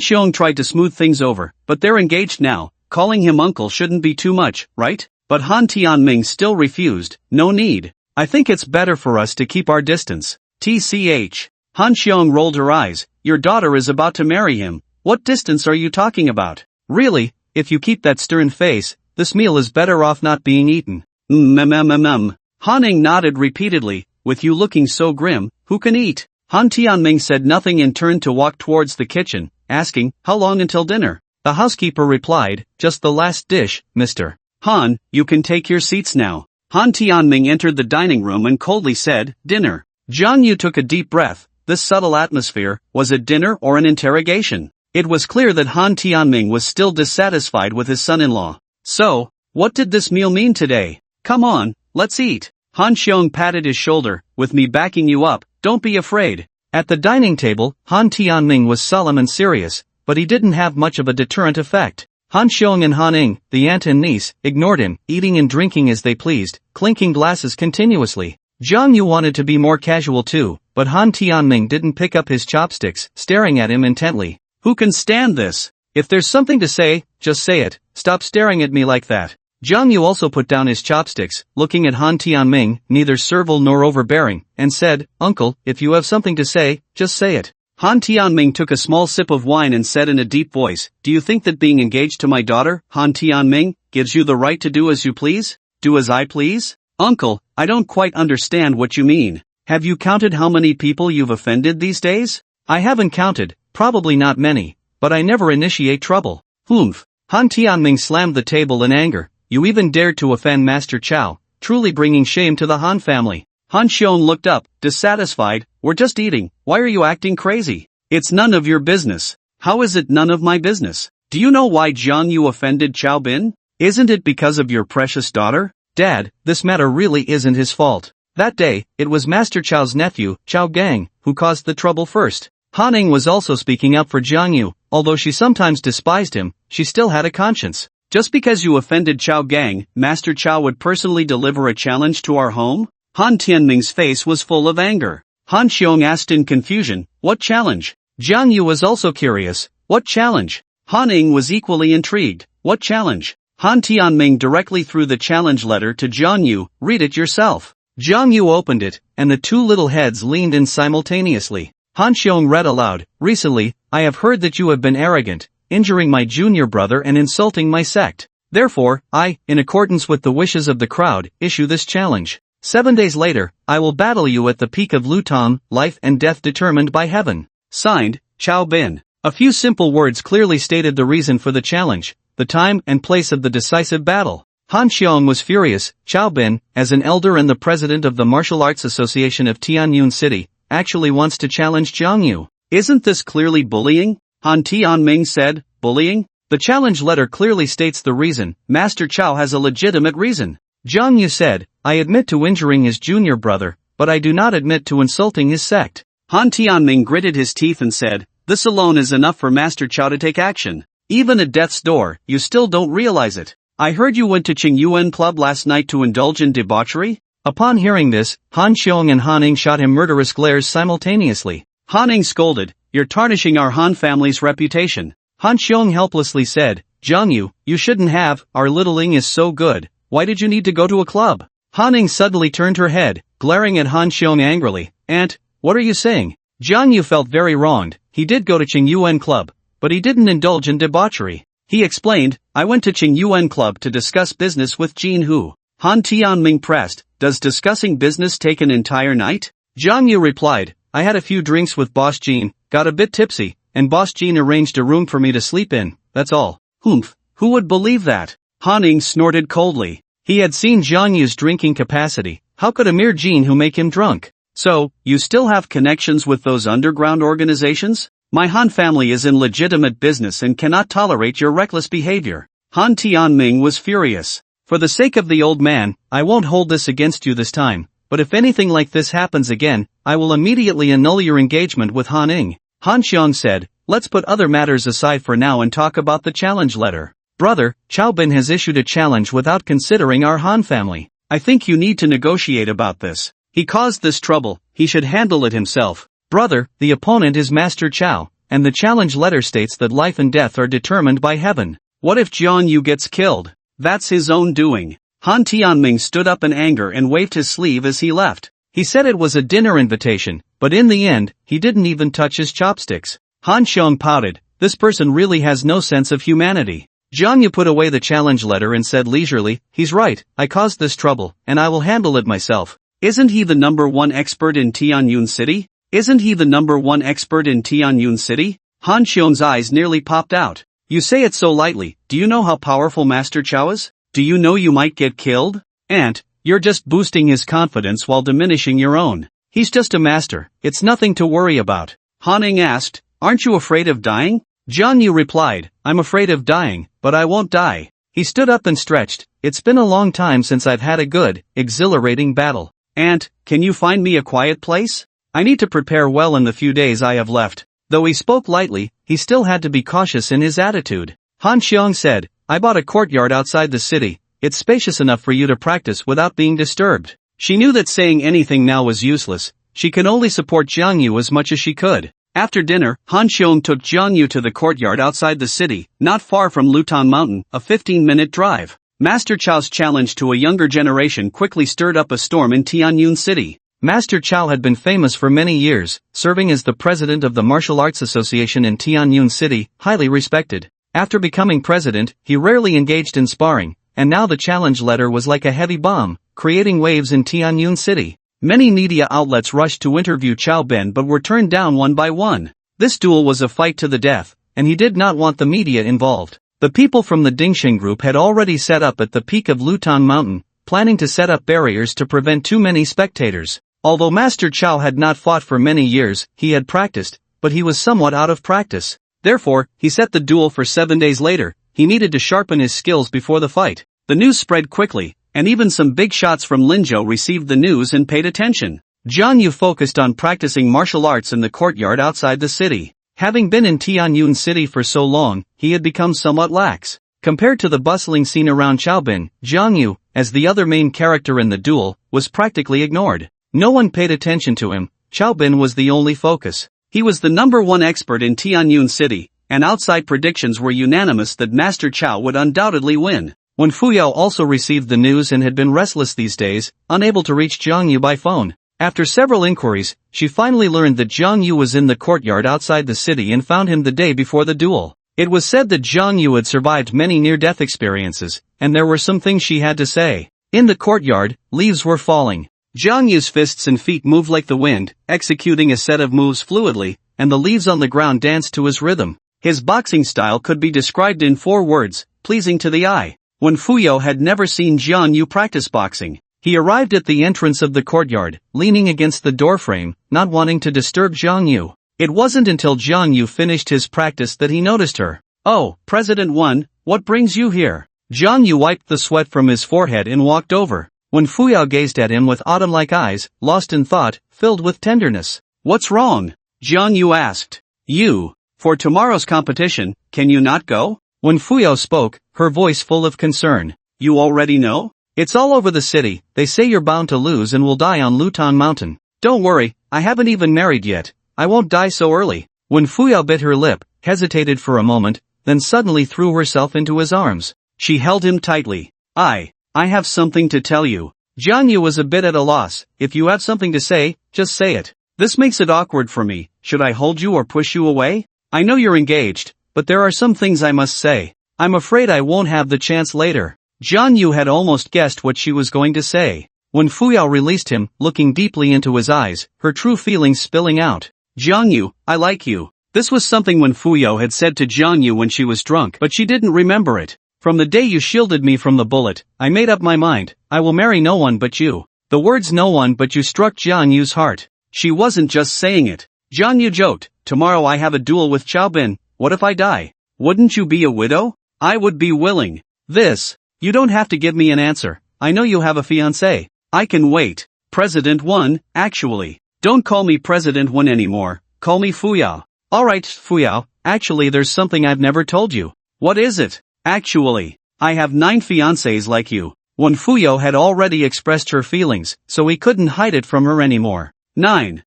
Xiong tried to smooth things over, but they're engaged now, calling him uncle shouldn't be too much, right? But Han Tianming still refused, no need. I think it's better for us to keep our distance. TCH. Han Xiong rolled her eyes, your daughter is about to marry him, what distance are you talking about? Really, if you keep that stern face, this meal is better off not being eaten. Han Ning nodded repeatedly, with you looking so grim, who can eat? Han Tianming said nothing and turned to walk towards the kitchen, asking, how long until dinner? The housekeeper replied, just the last dish, Mr. Han, you can take your seats now. Han Tianming entered the dining room and coldly said, dinner. Jiang Yu took a deep breath. This subtle atmosphere, was it dinner or an interrogation? It was clear that Han Tianming was still dissatisfied with his son-in-law. So, what did this meal mean today? Come on, let's eat. Han Xiong patted his shoulder, with me backing you up, don't be afraid. At the dining table, Han Tianming was solemn and serious, but he didn't have much of a deterrent effect. Han Xiong and Han Ing, the aunt and niece, ignored him, eating and drinking as they pleased, clinking glasses continuously. Jiang Yu wanted to be more casual too, but Han Tianming didn't pick up his chopsticks, staring at him intently. Who can stand this? If there's something to say, just say it. Stop staring at me like that. Jiang Yu also put down his chopsticks, looking at Han Tianming, neither servile nor overbearing, and said, "Uncle, if you have something to say, just say it." Han Tianming took a small sip of wine and said in a deep voice, "Do you think that being engaged to my daughter, Han Tianming, gives you the right to do as you please? Do as I please? Uncle, I don't quite understand what you mean. Have you counted how many people you've offended these days?" "I haven't counted, probably not many, but I never initiate trouble." "Humph." Han Tianming slammed the table in anger. "You even dared to offend Master Chow, truly bringing shame to the Han family." Han Xiong looked up, dissatisfied. "We're just eating, why are you acting crazy? It's none of your business." "How is it none of my business? Do you know why Jiang Yu offended Chow Bin? Isn't it because of your precious daughter?" "Dad, this matter really isn't his fault. That day, it was Master Chow's nephew, Chow Gang, who caused the trouble first." Han Ing was also speaking up for Jiang Yu. Although she sometimes despised him, she still had a conscience. "Just because you offended Chow Gang, Master Chow would personally deliver a challenge to our home?" Han Tianming's face was full of anger. Han Xiong asked in confusion, "What challenge?" Jiang Yu was also curious. "What challenge?" Han Ing was equally intrigued. "What challenge?" Han Tianming directly threw the challenge letter to Jiang Yu. "Read it yourself." Jiang Yu opened it, and the two little heads leaned in simultaneously. Han Xiong read aloud, "Recently, I have heard that you have been arrogant, injuring my junior brother and insulting my sect. Therefore, I, in accordance with the wishes of the crowd, issue this challenge. 7 days later, I will battle you at the peak of Lutom, life and death determined by heaven. Signed, Chow Bin." A few simple words clearly stated the reason for the challenge, the time and place of the decisive battle. Han Xiong was furious. Chow Bin, as an elder and the president of the Martial Arts Association of Tianyun City, actually wants to challenge Jiang Yu. "Isn't this clearly bullying?" Han Tianming said. "Bullying?" "The challenge letter clearly states the reason. Master Chow has a legitimate reason." Jiang Yu said, "I admit to injuring his junior brother, but I do not admit to insulting his sect." Han Tianming gritted his teeth and said, "This alone is enough for Master Chow to take action. Even at death's door, you still don't realize it. I heard you went to Qing Yuan Club last night to indulge in debauchery?" Upon hearing this, Han Xiong and Han Ing shot him murderous glares simultaneously. Han Ing scolded, "You're tarnishing our Han family's reputation." Han Xiong helplessly said, "Jiang Yu, you shouldn't have, our little Ing is so good, why did you need to go to a club?" Han Ing suddenly turned her head, glaring at Han Xiong angrily. "Aunt, what are you saying?" Jiang Yu felt very wronged. He did go to Qing Yuan Club, but he didn't indulge in debauchery. He explained, "I went to Qing Yuan Club to discuss business with Jin Hu." Han Tianming pressed, "Does discussing business take an entire night?" Jiang Yu replied, "I had a few drinks with Boss Jin, got a bit tipsy, and Boss Jin arranged a room for me to sleep in, that's all." "Humph, who would believe that?" Han Ing snorted coldly. He had seen Jiang Yu's drinking capacity. How could a mere Jin Hu make him drunk? "So, you still have connections with those underground organizations? My Han family is in legitimate business and cannot tolerate your reckless behavior." Han Tianming was furious. "For the sake of the old man, I won't hold this against you this time, but if anything like this happens again, I will immediately annul your engagement with Han Ing." Han Xiong said, "Let's put other matters aside for now and talk about the challenge letter. Brother, Chow Bin has issued a challenge without considering our Han family. I think you need to negotiate about this. He caused this trouble, he should handle it himself." "Brother, the opponent is Master Chow, and the challenge letter states that life and death are determined by heaven." "What if Jiang Yu gets killed? That's his own doing." Han Tianming stood up in anger and waved his sleeve as he left. He said it was a dinner invitation, but in the end, he didn't even touch his chopsticks. Han Xiong pouted, "This person really has no sense of humanity." Jiang Yu put away the challenge letter and said leisurely, "He's right, I caused this trouble, and I will handle it myself." "Isn't he the #1 expert in Tianyun City? Isn't he the #1 expert in Tianyun City?" Han Xiong's eyes nearly popped out. "You say it so lightly, do you know how powerful Master Chow is? Do you know you might get killed? Aunt, you're just boosting his confidence while diminishing your own. He's just a master, it's nothing to worry about." Han Ing asked, "Aren't you afraid of dying?" Jiang Yu replied, "I'm afraid of dying, but I won't die." He stood up and stretched. "It's been a long time since I've had a good, exhilarating battle. Aunt, can you find me a quiet place? I need to prepare well in the few days I have left." Though he spoke lightly, he still had to be cautious in his attitude. Han Xiong said, I bought a courtyard outside the city. It's spacious enough for you to practice without being disturbed. She knew that saying anything now was useless. She could only support Jiang Yu as much as she could. After dinner, Han Xiong took Jiang Yu to the courtyard outside the city, not far from Lutan Mountain, a 15-minute drive. Master Chao's challenge to a younger generation quickly stirred up a storm in Tianyun City. Master Chao had been famous for many years, serving as the president of the Martial Arts Association in Tianyun City, highly respected. After becoming president, he rarely engaged in sparring, and now the challenge letter was like a heavy bomb, creating waves in Tianyun City. Many media outlets rushed to interview Chao Ben but were turned down one by one. This duel was a fight to the death, and he did not want the media involved. The people from the Dingxing group had already set up at the peak of Lutan Mountain, planning to set up barriers to prevent too many spectators. Although Master Chao had not fought for many years, he had practiced, but he was somewhat out of practice. Therefore, he set the duel for 7 days later. He needed to sharpen his skills before the fight. The news spread quickly, and even some big shots from Linzhou received the news and paid attention. Jiang Yu focused on practicing martial arts in the courtyard outside the city. Having been in Tianyun City for so long, he had become somewhat lax. Compared to the bustling scene around Chaobin, Jiang Yu, as the other main character in the duel, was practically ignored. No one paid attention to him. Chaobin was the only focus. He was the #1 expert in Tianyun City, and outside predictions were unanimous that Master Chao would undoubtedly win. When Fuyo also received the news and had been restless these days, unable to reach Jiang Yu by phone. After several inquiries, she finally learned that Jiang Yu was in the courtyard outside the city and found him the day before the duel. It was said that Jiang Yu had survived many near-death experiences, and there were some things she had to say. In the courtyard, leaves were falling. Jiang Yu's fists and feet moved like the wind, executing a set of moves fluidly, and the leaves on the ground danced to his rhythm. His boxing style could be described in 4 words, pleasing to the eye. When Fuyo had never seen Jiang Yu practice boxing, he arrived at the entrance of the courtyard, leaning against the doorframe, not wanting to disturb Jiang Yu. It wasn't until Jiang Yu finished his practice that he noticed her. Oh, President Wuan, what brings you here? Jiang Yu wiped the sweat from his forehead and walked over. When Fuyo gazed at him with autumn-like eyes, lost in thought, filled with tenderness. What's wrong? Jiang Yu asked. You, for tomorrow's competition, can you not go? When Fuyo spoke, her voice full of concern. You already know? It's all over the city. They say you're bound to lose and will die on Lutan Mountain. Don't worry, I haven't even married yet. I won't die so early. When Fuyo bit her lip, hesitated for a moment, then suddenly threw herself into his arms. She held him tightly. I have something to tell you. Jiang Yu was a bit at a loss. If you have something to say, just say it. This makes it awkward for me. Should I hold you or push you away? I know you're engaged, but there are some things I must say. I'm afraid I won't have the chance later. Jiang Yu had almost guessed what she was going to say. When Fuyo released him, looking deeply into his eyes, her true feelings spilling out. Jiang Yu, I like you. This was something when Fuyo had said to Jiang Yu when she was drunk, but she didn't remember it. From the day you shielded me from the bullet, I made up my mind. I will marry no one but you. The words no one but you struck Jiang Yu's heart. She wasn't just saying it. Jiang Yu joked, tomorrow I have a duel with Chaobin. What if I die? Wouldn't you be a widow? I would be willing. You don't have to give me an answer. I know you have a fiancé. I can wait. President Wuan, actually. Don't call me President Wuan anymore. Call me Fuyo. Alright, Fuyo, actually there's something I've never told you. What is it? Actually, I have 9 fiancés like you. When Fuyo had already expressed her feelings, so he couldn't hide it from her anymore. 9.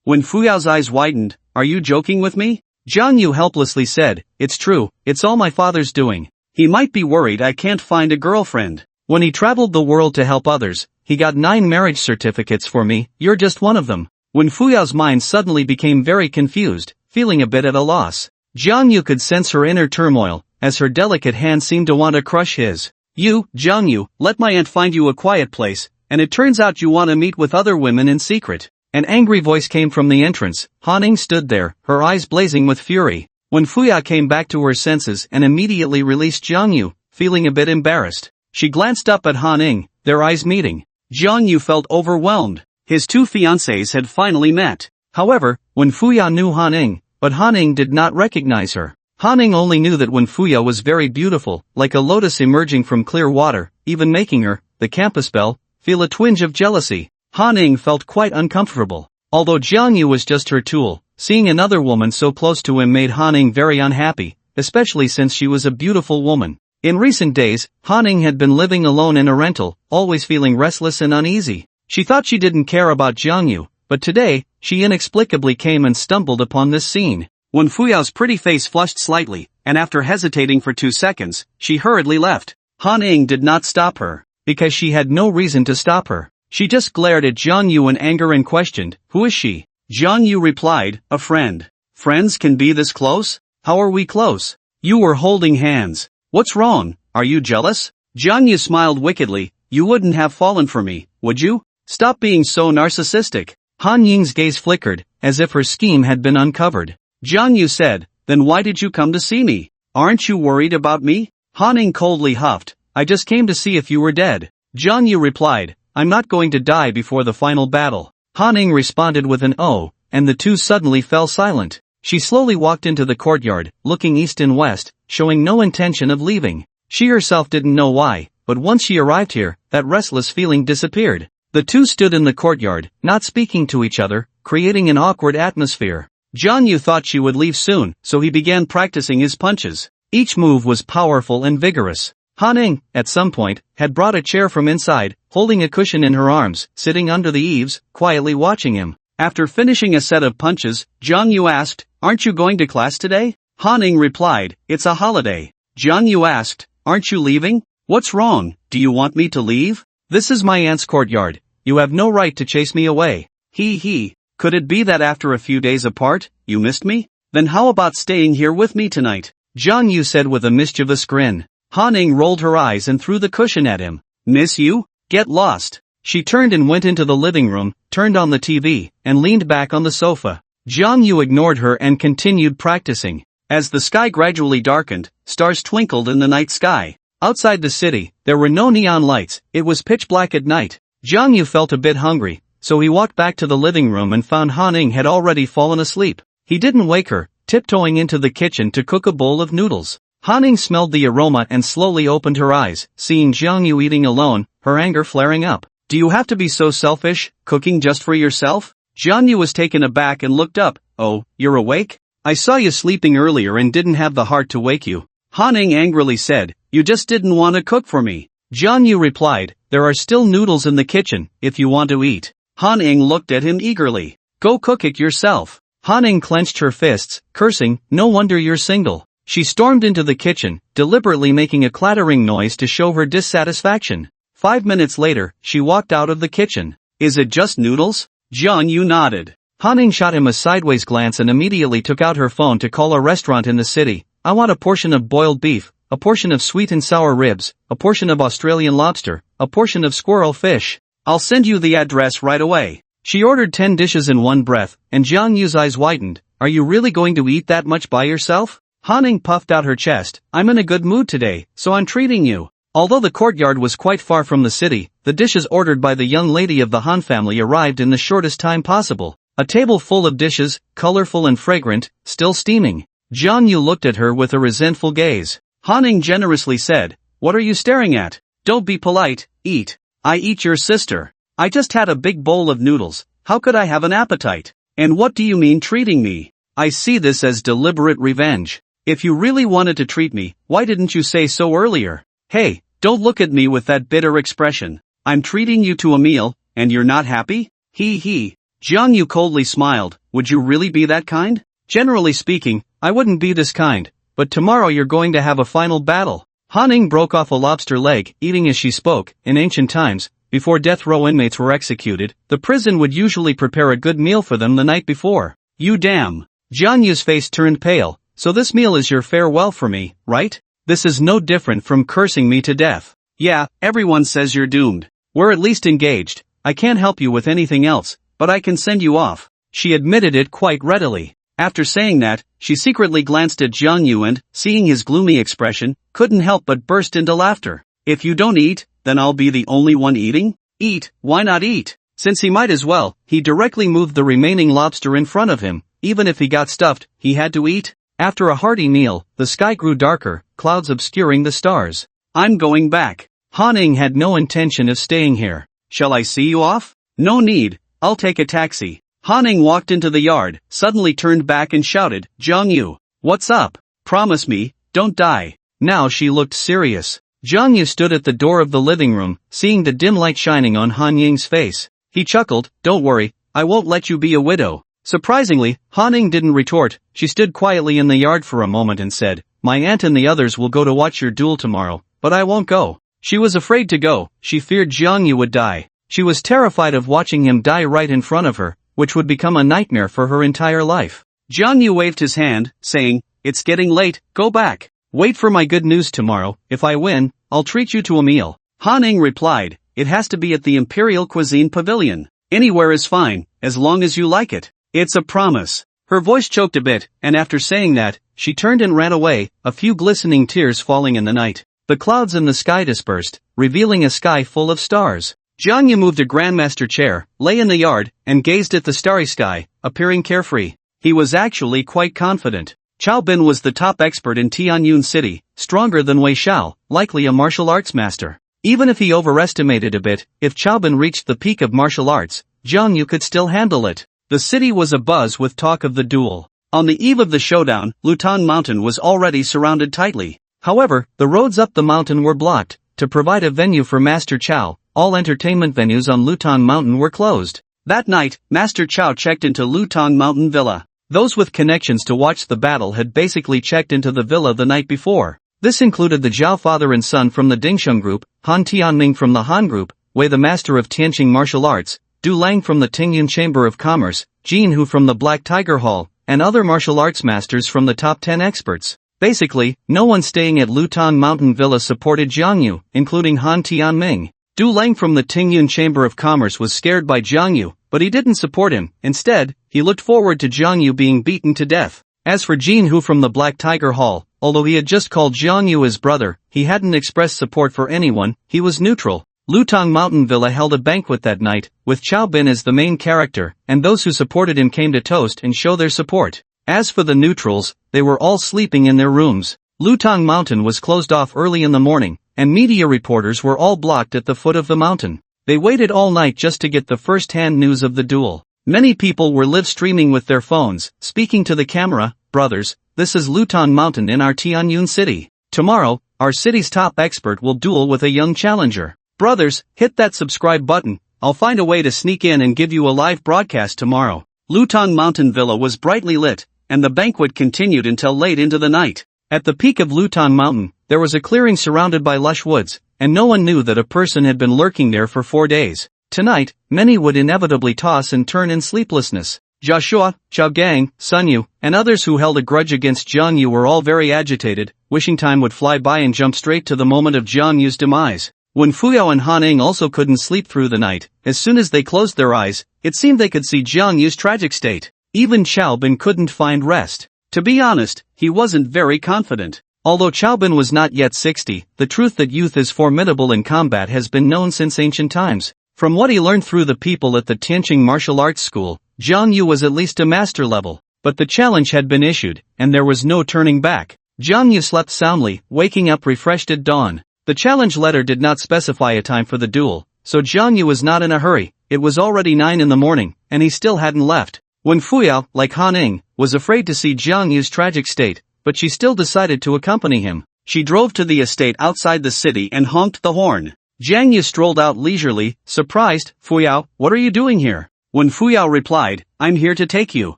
When Fuyo's eyes widened, are you joking with me? Jiang Yu helplessly said, it's true, it's all my father's doing. He might be worried I can't find a girlfriend. When he traveled the world to help others, he got 9 marriage certificates for me, you're just one of them. When Fuyo's mind suddenly became very confused, feeling a bit at a loss. Jiang Yu could sense her inner turmoil, as her delicate hand seemed to want to crush his. You, Jiang Yu, let my aunt find you a quiet place, and it turns out you want to meet with other women in secret. An angry voice came from the entrance. Han Ning stood there, her eyes blazing with fury. When Fuyo came back to her senses and immediately released Jiang Yu, feeling a bit embarrassed. She glanced up at Han Ning, their eyes meeting. Jiang Yu felt overwhelmed. His 2 fiancés had finally met. However, when Fuyo knew Han Ning, but Han Ning did not recognize her. Han Ning only knew that when Fuyo was very beautiful, like a lotus emerging from clear water, even making her, the campus belle, feel a twinge of jealousy. Han Ning felt quite uncomfortable. Although Jiang Yu was just her tool, seeing another woman so close to him made Han Ning very unhappy, especially since she was a beautiful woman. In recent days, Han-ning had been living alone in a rental, always feeling restless and uneasy. She thought she didn't care about Jiangyu, but today, she inexplicably came and stumbled upon this scene. When Fuyao's pretty face flushed slightly, and after hesitating for 2 seconds, she hurriedly left. Han-ning did not stop her, because she had no reason to stop her. She just glared at Jiangyu in anger and questioned, "Who is she?" Jiangyu replied, "A friend." "Friends can be this close? How are we close? You were holding hands. What's wrong? Are you jealous?" Jiangyu smiled wickedly. "You wouldn't have fallen for me, would you? Stop being so narcissistic." Han Ying's gaze flickered, as if her scheme had been uncovered. Jiangyu said, "Then why did you come to see me? Aren't you worried about me?" Han-ning coldly huffed, "I just came to see if you were dead." Jiangyu replied, "I'm not going to die before the final battle." Han-ning responded with an "oh," and the two suddenly fell silent. She slowly walked into the courtyard, looking east and west, showing no intention of leaving. She herself didn't know why, but once she arrived here, that restless feeling disappeared. The two stood in the courtyard, not speaking to each other, creating an awkward atmosphere. Jiangyu thought she would leave soon, so he began practicing his punches. Each move was powerful and vigorous. Han-ning, at some point, had brought a chair from inside, holding a cushion in her arms, sitting under the eaves, quietly watching him. After finishing a set of punches, Jiangyu asked, "Aren't you going to class today?" Han-ning replied, "It's a holiday." Jiangyu asked, "Aren't you leaving? What's wrong? Do you want me to leave?" "This is my aunt's courtyard. You have no right to chase me away." He. "Could it be that after a few days apart, you missed me? Then how about staying here with me tonight?" Jiangyu said with a mischievous grin. Han-ning rolled her eyes and threw the cushion at him. "Miss you? Get lost." She turned and went into the living room, turned on the TV, and leaned back on the sofa. Jiangyu ignored her and continued practicing. As the sky gradually darkened, stars twinkled in the night sky. Outside the city, there were no neon lights, it was pitch black at night. Jiangyu felt a bit hungry, so he walked back to the living room and found Han-ning had already fallen asleep. He didn't wake her, tiptoeing into the kitchen to cook a bowl of noodles. Han-ning smelled the aroma and slowly opened her eyes, seeing Jiangyu eating alone, her anger flaring up. "Do you have to be so selfish, cooking just for yourself?" Jiangyu was taken aback and looked up. "Oh, you're awake? I saw you sleeping earlier and didn't have the heart to wake you." Han-ning angrily said, "You just didn't want to cook for me." Jiangyu replied, "There are still noodles in the kitchen, if you want to eat." Han-ning looked at him eagerly. "Go cook it yourself." Han-ning clenched her fists, cursing, "No wonder you're single." She stormed into the kitchen, deliberately making a clattering noise to show her dissatisfaction. 5 minutes later, she walked out of the kitchen. "Is it just noodles?" Jiangyu nodded. Han-ning shot him a sideways glance and immediately took out her phone to call a restaurant in the city. "I want a portion of boiled beef, a portion of sweet and sour ribs, a portion of Australian lobster, a portion of squirrel fish." "I'll send you the address right away." She ordered 10 dishes in one breath, and Jiangyu's eyes widened. "Are you really going to eat that much by yourself?" Han-ning puffed out her chest. "I'm in a good mood today, so I'm treating you." Although the courtyard was quite far from the city, the dishes ordered by the young lady of the Han family arrived in the shortest time possible. A table full of dishes, colorful and fragrant, still steaming. Jiangyu looked at her with a resentful gaze. Han-ning generously said, "What are you staring at? Don't be polite, eat." "I eat your sister. I just had a big bowl of noodles, how could I have an appetite? And what do you mean treating me? I see this as deliberate revenge. If you really wanted to treat me, why didn't you say so earlier? Hey, don't look at me with that bitter expression. I'm treating you to a meal, and you're not happy?" He. Jiangyu coldly smiled. "Would you really be that kind?" "Generally speaking, I wouldn't be this kind, but tomorrow you're going to have a final battle." Han-ning broke off a lobster leg, eating as she spoke. In ancient times, before death row inmates were executed, the prison would usually prepare a good meal for them the night before. "You damn." Jiangyu's face turned pale. "So this meal is your farewell for me, right? This is no different from cursing me to death." "Yeah, everyone says you're doomed. We're at least engaged. I can't help you with anything else, but I can send you off." She admitted it quite readily. After saying that, she secretly glanced at Jiangyu and, seeing his gloomy expression, couldn't help but burst into laughter. "If you don't eat, then I'll be the only one eating?" "Eat, why not eat?" Since he might as well, he directly moved the remaining lobster in front of him. Even if he got stuffed, he had to eat. After a hearty meal, the sky grew darker, clouds obscuring the stars. "I'm going back." Han-ning had no intention of staying here. "Shall I see you off?" "No need, I'll take a taxi." Han-ning walked into the yard, suddenly turned back and shouted, "Jiangyu, what's up? Promise me, don't die. Now she looked serious. Jiang Yu stood at the door of the living room, seeing the dim light shining on Han Ying's face. He chuckled, "Don't worry, I won't let you be a widow." Surprisingly, Han Ying didn't retort. She stood quietly in the yard for a moment and said, "My aunt and the others will go to watch your duel tomorrow, but I won't go." She was afraid to go. She feared Jiang Yu would die. She was terrified of watching him die right in front of her, which would become a nightmare for her entire life. Jiang Yu waved his hand, saying, "It's getting late, go back. Wait for my good news tomorrow. If I win, I'll treat you to a meal." Han Ying replied, "It has to be at the Imperial Cuisine Pavilion. Anywhere is fine, as long as you like it. It's a promise." Her voice choked a bit, and after saying that, she turned and ran away, a few glistening tears falling in the night. The clouds in the sky dispersed, revealing a sky full of stars. Jiang Yu moved a grandmaster chair, lay in the yard, and gazed at the starry sky, appearing carefree. He was actually quite confident. Chao Bin was the top expert in Tianyun City, stronger than Wei Xiao, likely a martial arts master. Even if he overestimated a bit, if Chao Bin reached the peak of martial arts, Jiang Yu could still handle it. The city was abuzz with talk of the duel. On the eve of the showdown, Lutan Mountain was already surrounded tightly. However, the roads up the mountain were blocked. To provide a venue for Master Chao, all entertainment venues on Lutan Mountain were closed. That night, Master Chao checked into Lutan Mountain Villa. Those with connections to watch the battle had basically checked into the villa the night before. This included the Zhao father and son from the Dingsheng group, Han Tianming from the Han group, Wei the master of Tianqing martial arts, Dueling from the Tingyun Chamber of Commerce, Jin Hu from the Black Tiger Hall, and other martial arts masters from the top 10 experts. Basically, no one staying at Lutan Mountain Villa supported Jiang Yu, including Han Tianming. Dueling from the Tingyun Chamber of Commerce was scared by Jiang Yu, but he didn't support him. Instead, he looked forward to Jiang Yu being beaten to death. As for Jin Hu from the Black Tiger Hall, although he had just called Jiang Yu his brother, he hadn't expressed support for anyone, he was neutral. Lutang Mountain Villa held a banquet that night, with Chao Bin as the main character, and those who supported him came to toast and show their support. As for the neutrals, they were all sleeping in their rooms. Lutang Mountain was closed off early in the morning, and media reporters were all blocked at the foot of the mountain. They waited all night just to get the first-hand news of the duel. Many people were live streaming with their phones, speaking to the camera. "Brothers, this is Lutan Mountain in our Tianyun city. Tomorrow, our city's top expert will duel with a young challenger. Brothers, hit that subscribe button. I'll find a way to sneak in and give you a live broadcast tomorrow." Lutan Mountain Villa was brightly lit, and the banquet continued until late into the night. At the peak of Lutan Mountain, there was a clearing surrounded by lush woods, and no one knew that a person had been lurking there for 4 days. Tonight, many would inevitably toss and turn in sleeplessness. Joshua, Chao Gang, Sun Yu, and others who held a grudge against Jiang Yu were all very agitated, wishing time would fly by and jump straight to the moment of Jiang Yu's demise. When Fuyo and Han Ying also couldn't sleep through the night, as soon as they closed their eyes, it seemed they could see Jiang Yu's tragic state. Even Chao Bin couldn't find rest. To be honest, he wasn't very confident. Although Chao Bin was not yet 60, the truth that youth is formidable in combat has been known since ancient times. From what he learned through the people at the Tianqing martial arts school, Jiang Yu was at least a master level. But the challenge had been issued, and there was no turning back. Jiang Yu slept soundly, waking up refreshed at dawn. The challenge letter did not specify a time for the duel, so Jiang Yu was not in a hurry. It was already 9 in the morning, and he still hadn't left. When Fuyao, like Han Ying, was afraid to see Jiang Yu's tragic state, but she still decided to accompany him. She drove to the estate outside the city and honked the horn. Jiang Yu strolled out leisurely, surprised. "Fuyao, what are you doing here?" When Fuyao replied, "I'm here to take you."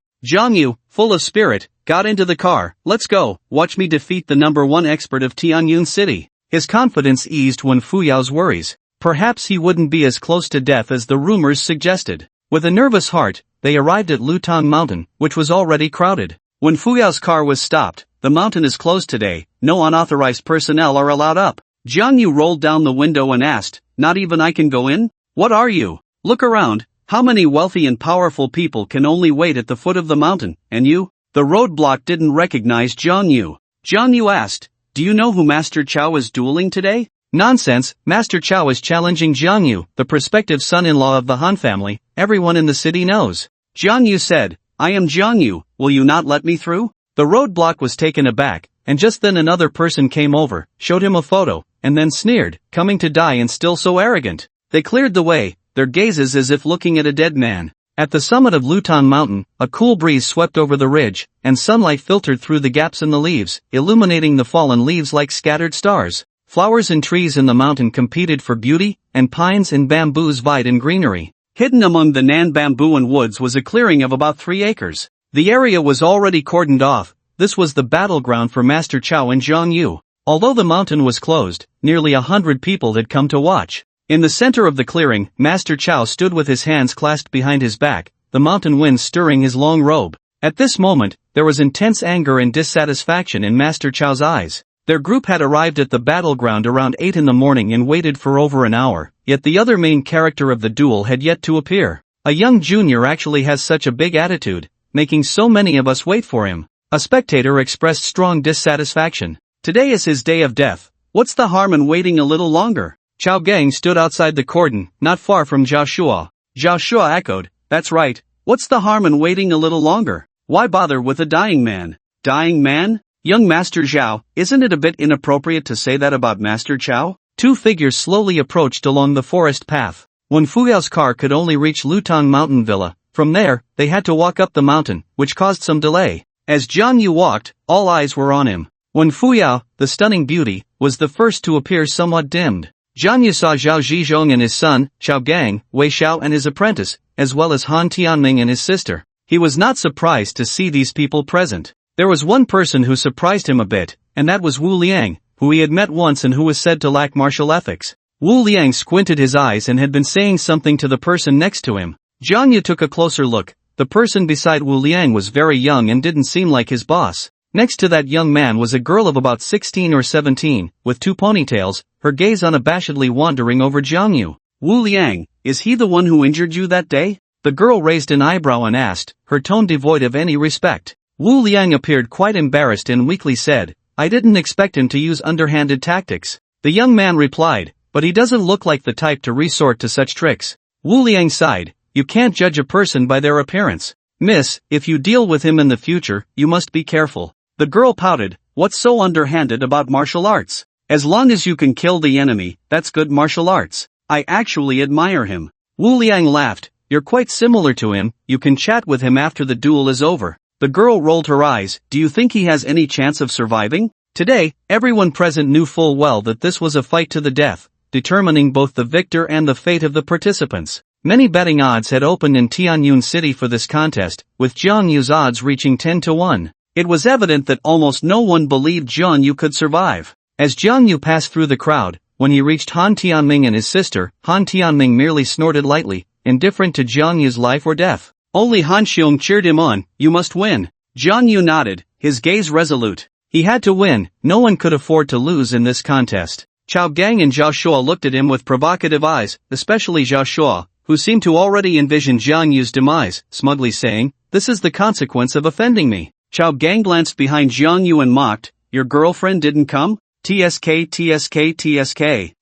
Jiang Yu, full of spirit, got into the car. "Let's go, watch me defeat the #1 expert of Tianyun City." His confidence eased when Fuyao's worries. Perhaps he wouldn't be as close to death as the rumors suggested. With a nervous heart, they arrived at Lutang Mountain, which was already crowded. When Fuyao's car was stopped, "The mountain is closed today, no unauthorized personnel are allowed up." Jiang Yu rolled down the window and asked, "Not even I can go in? What are you? Look around, how many wealthy and powerful people can only wait at the foot of the mountain, and you?" The roadblock didn't recognize Jiang Yu. Jiang Yu asked, "Do you know who Master Chao is dueling today?" "Nonsense, Master Chao is challenging Jiang Yu, the prospective son-in-law of the Han family. Everyone in the city knows." Jiang Yu said, "I am Jiang Yu, will you not let me through?" The roadblock was taken aback, and just then another person came over, showed him a photo, and then sneered, "Coming to die and still so arrogant." They cleared the way, their gazes as if looking at a dead man. At the summit of Lutang Mountain, a cool breeze swept over the ridge, and sunlight filtered through the gaps in the leaves, illuminating the fallen leaves like scattered stars. Flowers and trees in the mountain competed for beauty, and pines and bamboos vied in greenery. Hidden among the Nan bamboo and woods was a clearing of about 3 acres. The area was already cordoned off. This was the battleground for Master Chao and Zhang Yu. Although the mountain was closed, nearly 100 people had come to watch. In the center of the clearing, Master Chao stood with his hands clasped behind his back, the mountain wind stirring his long robe. At this moment, there was intense anger and dissatisfaction in Master Chao's eyes. Their group had arrived at the battleground around 8 in the morning and waited for over an hour, yet the other main character of the duel had yet to appear. A young junior actually has such a big attitude, making so many of us wait for him. A spectator expressed strong dissatisfaction. Today is his day of death. What's the harm in waiting a little longer? Chao Gang stood outside the cordon, not far from Zhao Shua. Zhao Shua echoed, that's right. What's the harm in waiting a little longer? Why bother with a dying man? Dying man? Young Master Zhao, isn't it a bit inappropriate to say that about Master Chao? 2 figures slowly approached along the forest path. Wen Fuyao's car could only reach Lutang Mountain Villa. From there, they had to walk up the mountain, which caused some delay. As Zhang Yu walked, all eyes were on him. Wen Fuyao, the stunning beauty, was the first to appear somewhat dimmed. Zhang Yu saw Zhao Zhizhong and his son, Xiao Gang, Wei Xiao and his apprentice, as well as Han Tianming and his sister. He was not surprised to see these people present. There was one person who surprised him a bit, and that was Wu Liang, who he had met once and who was said to lack martial ethics. Wu Liang squinted his eyes and had been saying something to the person next to him. Zhang Yu took a closer look. The person beside Wu Liang was very young and didn't seem like his boss. Next to that young man was a girl of about 16 or 17, with 2 ponytails, her gaze unabashedly wandering over Zhang Yu. Wu Liang, is he the one who injured you that day? The girl raised an eyebrow and asked, her tone devoid of any respect. Wu Liang appeared quite embarrassed and weakly said, I didn't expect him to use underhanded tactics. The young man replied, but he doesn't look like the type to resort to such tricks. Wu Liang sighed, you can't judge a person by their appearance. Miss, if you deal with him in the future, you must be careful. The girl pouted, what's so underhanded about martial arts? As long as you can kill the enemy, that's good martial arts. I actually admire him. Wu Liang laughed, you're quite similar to him, you can chat with him after the duel is over. The girl rolled her eyes, do you think he has any chance of surviving? Today, everyone present knew full well that this was a fight to the death, determining both the victor and the fate of the participants. Many betting odds had opened in Tianyun City for this contest, with Zhang Yu's odds reaching 10 to 1. It was evident that almost no one believed Zhang Yu could survive. As Zhang Yu passed through the crowd, when he reached Han Tianming and his sister, Han Tianming merely snorted lightly, indifferent to Zhang Yu's life or death. Only Han Xiong cheered him on, you must win. Zhang Yu nodded, his gaze resolute. He had to win, no one could afford to lose in this contest. Chao Gang and Zhao Shua looked at him with provocative eyes, especially Zhao Shua, who seemed to already envision Zhang Yu's demise, smugly saying, this is the consequence of offending me. Chao Gang glanced behind Zhang Yu and mocked, your girlfriend didn't come? TSK.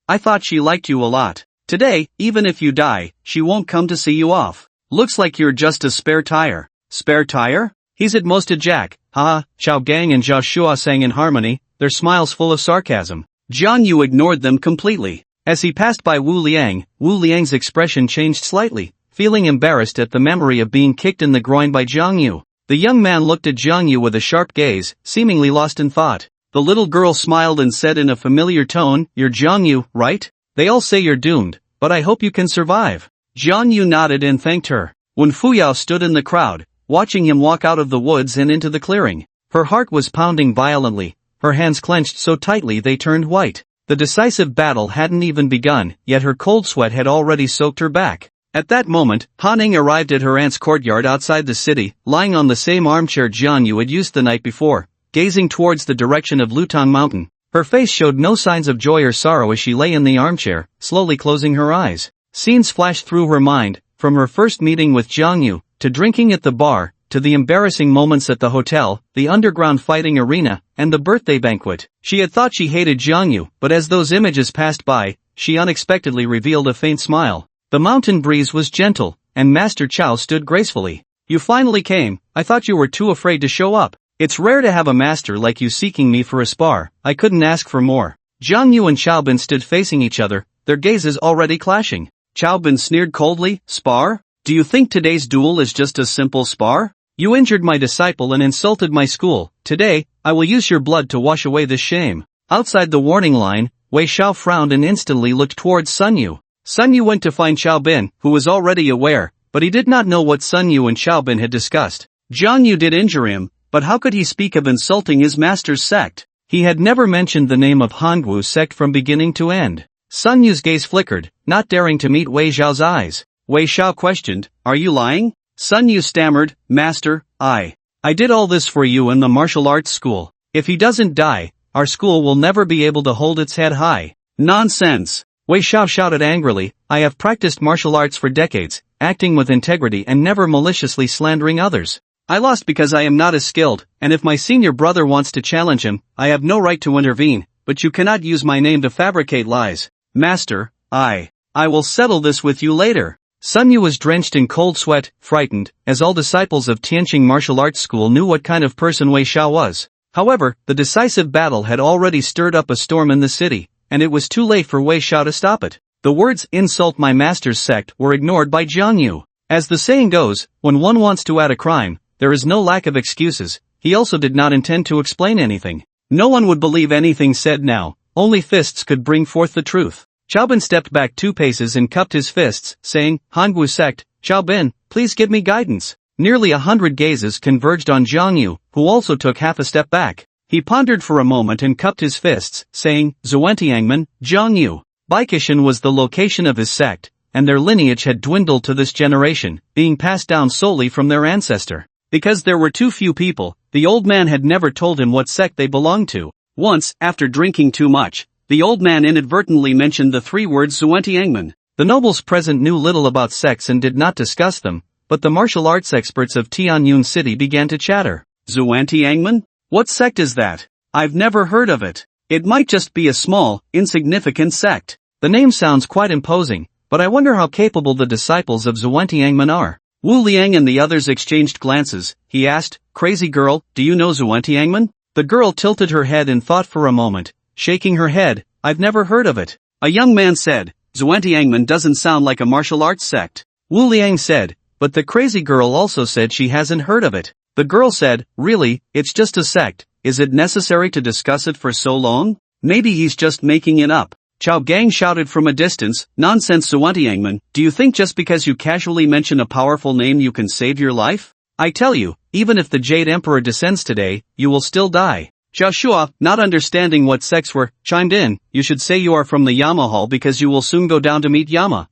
I thought she liked you a lot. Today, even if you die, she won't come to see you off. Looks like you're just a spare tire. Spare tire? He's at most a jack, haha. Chao Gang and Zhao Shua sang in harmony, their smiles full of sarcasm. Zhang Yu ignored them completely. As he passed by Wu Liang's expression changed slightly, feeling embarrassed at the memory of being kicked in the groin by Zhang Yu. The young man looked at Zhang Yu with a sharp gaze, seemingly lost in thought. The little girl smiled and said in a familiar tone, you're Zhang Yu, right? They all say you're doomed, but I hope you can survive. Zhang Yu nodded and thanked her. Wen Fuyao stood in the crowd, watching him walk out of the woods and into the clearing. Her heart was pounding violently, her hands clenched so tightly they turned white. The decisive battle hadn't even begun, yet her cold sweat had already soaked her back. At that moment, Han Ning arrived at her aunt's courtyard outside the city, lying on the same armchair Zhang Yu had used the night before, gazing towards the direction of Lutang Mountain. Her face showed no signs of joy or sorrow as she lay in the armchair, slowly closing her eyes. Scenes flashed through her mind, from her first meeting with Zhang Yu, to drinking at the bar, to the embarrassing moments at the hotel, the underground fighting arena, and the birthday banquet. She had thought she hated Zhang Yu, but as those images passed by, she unexpectedly revealed a faint smile. The mountain breeze was gentle, and Master Chao stood gracefully. You finally came, I thought you were too afraid to show up. It's rare to have a master like you seeking me for a spar, I couldn't ask for more. Zhang Yu and Xiaobin stood facing each other, their gazes already clashing. Xiaobin sneered coldly, spar? Do you think today's duel is just a simple spar? You injured my disciple and insulted my school. Today, I will use your blood to wash away this shame. Outside the warning line, Wei Xiao frowned and instantly looked towards Sun Yu. Sun Yu went to find Xiao Bin, who was already aware, but he did not know what Sun Yu and Xiao Bin had discussed. Jiang Yu did injure him, but how could he speak of insulting his master's sect? He had never mentioned the name of Hanggu's sect from beginning to end. Sun Yu's gaze flickered, not daring to meet Wei Xiao's eyes. Wei Xiao questioned, "Are you lying?" Sun Yu stammered, "Master, I did all this for you in the martial arts school. If he doesn't die, our school will never be able to hold its head high." "Nonsense!" Wei Xiao shouted angrily, "I have practiced martial arts for decades, acting with integrity and never maliciously slandering others. I lost because I am not as skilled, and if my senior brother wants to challenge him, I have no right to intervene, but you cannot use my name to fabricate lies." "Master, I will settle this with you later." Sun Yu was drenched in cold sweat, frightened, as all disciples of Tianqing Martial Arts School knew what kind of person Wei Xiao was. However, the decisive battle had already stirred up a storm in the city, and it was too late for Wei Xiao to stop it. The words "insult my master's sect" were ignored by Jiang Yu. As the saying goes, when one wants to add a crime, there is no lack of excuses. He also did not intend to explain anything. No one would believe anything said now, only fists could bring forth the truth. Xiao Bin stepped back 2 paces and cupped his fists, saying, "Hanggu sect, Xiao Bin, please give me guidance." Nearly 100 gazes converged on Jiang Yu, who also took half a step back. He pondered for a moment and cupped his fists, saying, "Zuantiangmen, Jiang Yu." Baikishan was the location of his sect, and their lineage had dwindled to this generation, being passed down solely from their ancestor. Because there were too few people, the old man had never told him what sect they belonged to. Once, after drinking too much, the old man inadvertently mentioned the 3 words Zuantiangmen. The nobles present knew little about sects and did not discuss them, but the martial arts experts of Tianyun City began to chatter. "Zuantiangmen? What sect is that? I've never heard of it. It might just be a small, insignificant sect." The name sounds quite imposing, but I wonder how capable the disciples of Zuantiangmen are. Wu Liang and the others exchanged glances. He asked, "Crazy girl, do you know Zuantiangmen?" The girl tilted her head in thought for a moment, shaking her head, "I've never heard of it." A young man said, "Zuantiangmen doesn't sound like a martial arts sect." Wu Liang said, "But the crazy girl also said she hasn't heard of it." The girl said, "Really, it's just a sect. Is it necessary to discuss it for so long? Maybe he's just making it up." Chao Gang shouted from a distance, "Nonsense Zuantiangmen, do you think just because you casually mention a powerful name you can save your life? I tell you, even if the Jade Emperor descends today, you will still die." Xiao Shua, not understanding what sects were, chimed in, "You should say you are from the Yama Hall because you will soon go down to meet Yama."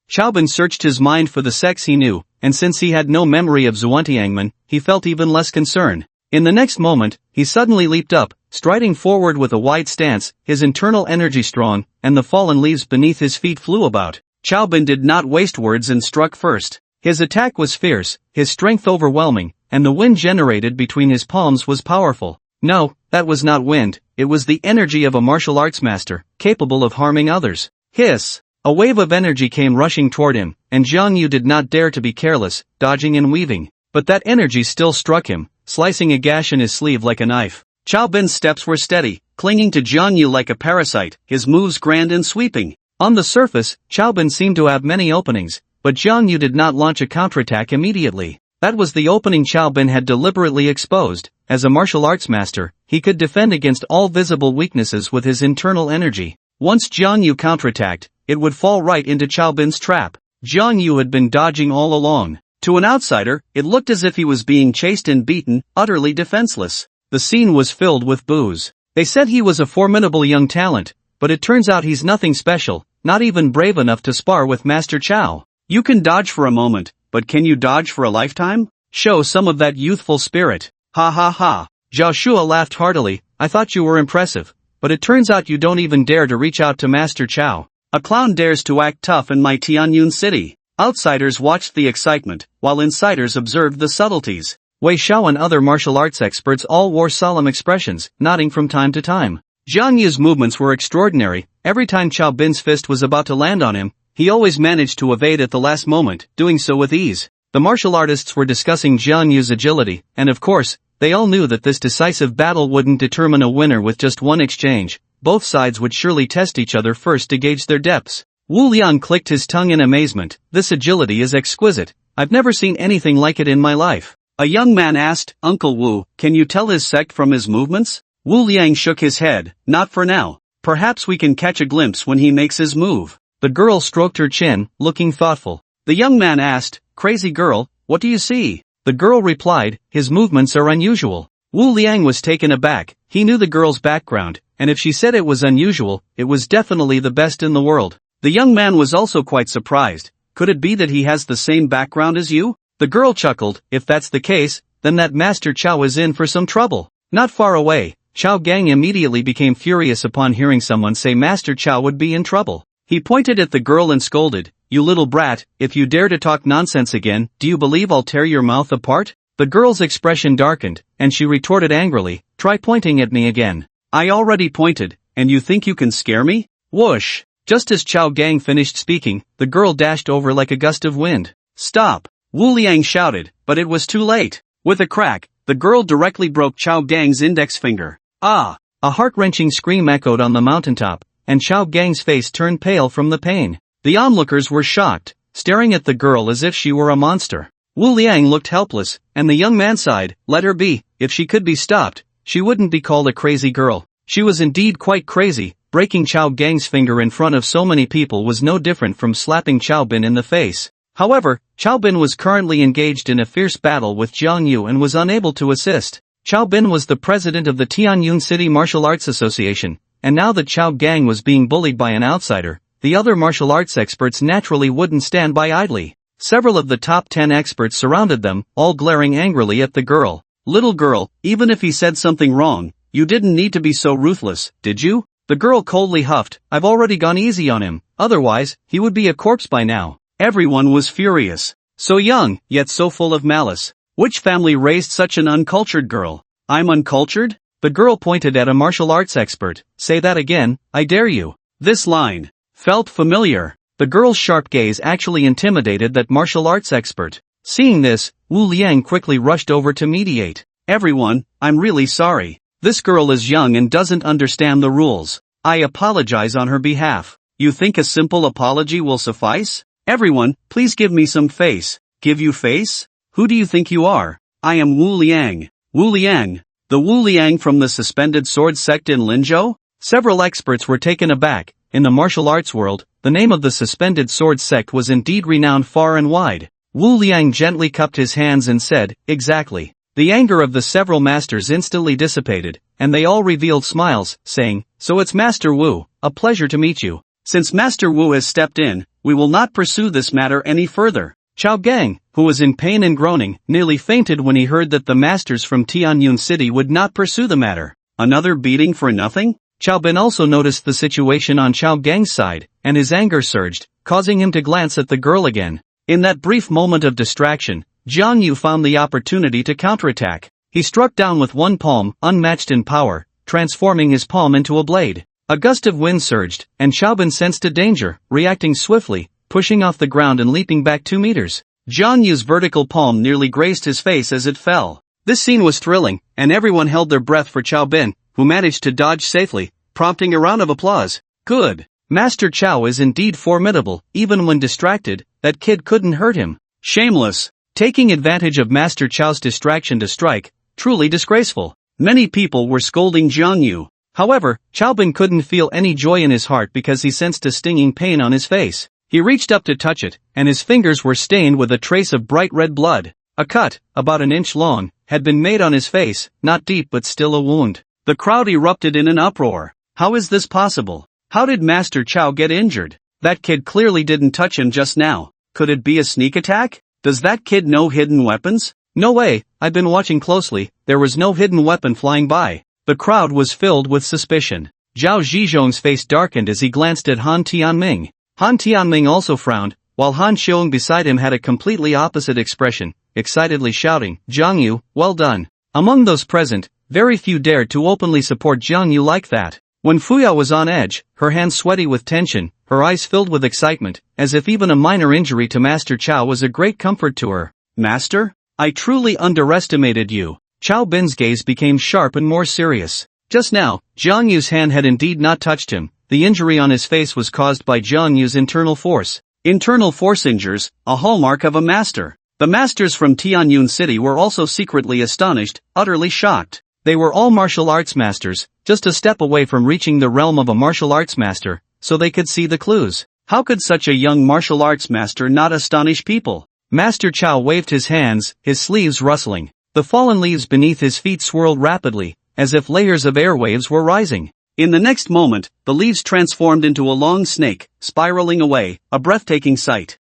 Xiao Bin searched his mind for the sects he knew, and since he had no memory of Zuantiangmen, he felt even less concern. In the next moment, he suddenly leaped up, striding forward with a wide stance, his internal energy strong, and the fallen leaves beneath his feet flew about. Xiao Bin did not waste words and struck first. His attack was fierce, his strength overwhelming, and the wind generated between his palms was powerful. No, that was not wind, it was the energy of a martial arts master, capable of harming others. Hiss! A wave of energy came rushing toward him, and Jiang Yu did not dare to be careless, dodging and weaving. But that energy still struck him, slicing a gash in his sleeve like a knife. Xiao Bin's steps were steady, clinging to Jiang Yu like a parasite, his moves grand and sweeping. On the surface, Xiao Bin seemed to have many openings, but Jiang Yu did not launch a counterattack immediately. That was the opening Xiao Bin had deliberately exposed. As a martial arts master, he could defend against all visible weaknesses with his internal energy. Once Jiang Yu counterattacked, it would fall right into Xiao Bin's trap. Jiang Yu had been dodging all along. To an outsider, it looked as if he was being chased and beaten, utterly defenseless. The scene was filled with boos. They said he was a formidable young talent, but it turns out he's nothing special, not even brave enough to spar with Master Chao. You can dodge for a moment, but can you dodge for a lifetime? Show some of that youthful spirit. Ha ha ha. Zhao Shua laughed heartily, "I thought you were impressive, but it turns out you don't even dare to reach out to Master Chao. A clown dares to act tough in my Tianyun city." Outsiders watched the excitement, while insiders observed the subtleties. Wei Xiao and other martial arts experts all wore solemn expressions, nodding from time to time. Jiang Yu's movements were extraordinary. Every time Xiao Bin's fist was about to land on him, he always managed to evade at the last moment, doing so with ease. The martial artists were discussing Jiang Yu's agility, and of course, they all knew that this decisive battle wouldn't determine a winner with just one exchange. Both sides would surely test each other first to gauge their depths. Wu Liang clicked his tongue in amazement. This agility is exquisite. I've never seen anything like it in my life. A young man asked, Uncle Wu, can you tell his sect from his movements? Wu Liang shook his head, not for now. Perhaps we can catch a glimpse when he makes his move. The girl stroked her chin, looking thoughtful. The young man asked, Crazy girl, what do you see? The girl replied, his movements are unusual. Wu Liang was taken aback. He knew the girl's background, and if she said it was unusual, it was definitely the best in the world. The young man was also quite surprised. Could it be that he has the same background as you? The girl chuckled. If that's the case, then that Master Chow is in for some trouble. Not far away, Chao Gang immediately became furious upon hearing someone say Master Chow would be in trouble. He pointed at the girl and scolded, You little brat, if you dare to talk nonsense again, do you believe I'll tear your mouth apart? The girl's expression darkened, and she retorted angrily, Try pointing at me again. I already pointed, and you think you can scare me? Whoosh! Just as Chao Gang finished speaking, the girl dashed over like a gust of wind. Stop! Wu Liang shouted, but it was too late. With a crack, the girl directly broke Chao Gang's index finger. Ah! A heart-wrenching scream echoed on the mountaintop, and Chao Gang's face turned pale from the pain. The onlookers were shocked, staring at the girl as if she were a monster. Wu Liang looked helpless, and the young man sighed, Let her be. If she could be stopped, she wouldn't be called a crazy girl. She was indeed quite crazy. Breaking Chao Gang's finger in front of so many people was no different from slapping Chao Bin in the face. However, Chao Bin was currently engaged in a fierce battle with Jiang Yu and was unable to assist. Chao Bin was the president of the Tianyun City Martial Arts Association, and now that Chao Gang was being bullied by an outsider, the other martial arts experts naturally wouldn't stand by idly. Several of the top 10 experts surrounded them, all glaring angrily at the girl. Little girl, even if he said something wrong, you didn't need to be so ruthless, did you? The girl coldly huffed, I've already gone easy on him, otherwise, he would be a corpse by now. Everyone was furious. So young, yet so full of malice. Which family raised such an uncultured girl? I'm uncultured? The girl pointed at a martial arts expert. Say that again, I dare you. This line felt familiar. The girl's sharp gaze actually intimidated that martial arts expert. Seeing this, Wu Liang quickly rushed over to mediate. Everyone, I'm really sorry. This girl is young and doesn't understand the rules. I apologize on her behalf. You think a simple apology will suffice? Everyone, please give me some face. Give you face? Who do you think you are? I am Wu Liang. Wu Liang. The Wu Liang from the suspended sword sect in Linzhou? Several experts were taken aback. In the martial arts world, the name of the suspended sword sect was indeed renowned far and wide. Wu Liang gently cupped his hands and said, Exactly. The anger of the several masters instantly dissipated, and they all revealed smiles, saying, So it's Master Wu, a pleasure to meet you. Since Master Wu has stepped in, we will not pursue this matter any further. Chao Gang, who was in pain and groaning, nearly fainted when he heard that the masters from Tianyun City would not pursue the matter. Another beating for nothing? Chao Bin also noticed the situation on Chao Gang's side, and his anger surged, causing him to glance at the girl again. In that brief moment of distraction, Jiang Yu found the opportunity to counterattack. He struck down with one palm, unmatched in power, transforming his palm into a blade. A gust of wind surged, and Chao Bin sensed a danger, reacting swiftly, pushing off the ground and leaping back 2 meters. Jiang Yu's vertical palm nearly grazed his face as it fell. This scene was thrilling, and everyone held their breath for Chao Bin, who managed to dodge safely, prompting a round of applause. Good. Master Chow is indeed formidable. Even when distracted, that kid couldn't hurt him. Shameless. Taking advantage of Master Chow's distraction to strike, truly disgraceful. Many people were scolding Jiang Yu. However, Chao Bin couldn't feel any joy in his heart because he sensed a stinging pain on his face. He reached up to touch it, and his fingers were stained with a trace of bright red blood. A cut, about an inch long, had been made on his face, not deep but still a wound. The crowd erupted in an uproar. How is this possible? How did Master Chow get injured? That kid clearly didn't touch him just now. Could it be a sneak attack? Does that kid know hidden weapons? No way, I've been watching closely, there was no hidden weapon flying by. The crowd was filled with suspicion. Zhao Zhizhong's face darkened as he glanced at Han Tianming. Han Tianming also frowned, while Han Xiong beside him had a completely opposite expression, excitedly shouting, Jiang Yu, well done. Among those present, very few dared to openly support Jiang Yu like that. When Fuyo was on edge, her hands sweaty with tension, her eyes filled with excitement, as if even a minor injury to Master Chow was a great comfort to her. Master? I truly underestimated you. Chao Bin's gaze became sharp and more serious. Just now, Jiang Yu's hand had indeed not touched him, the injury on his face was caused by Zhang Yu's internal force. Internal force injures, a hallmark of a master. The masters from Tianyun City were also secretly astonished, utterly shocked. They were all martial arts masters, just a step away from reaching the realm of a martial arts master, so they could see the clues. How could such a young martial arts master not astonish people? Master Chow waved his hands, his sleeves rustling. The fallen leaves beneath his feet swirled rapidly, as if layers of airwaves were rising. In the next moment, the leaves transformed into a long snake, spiraling away, a breathtaking sight.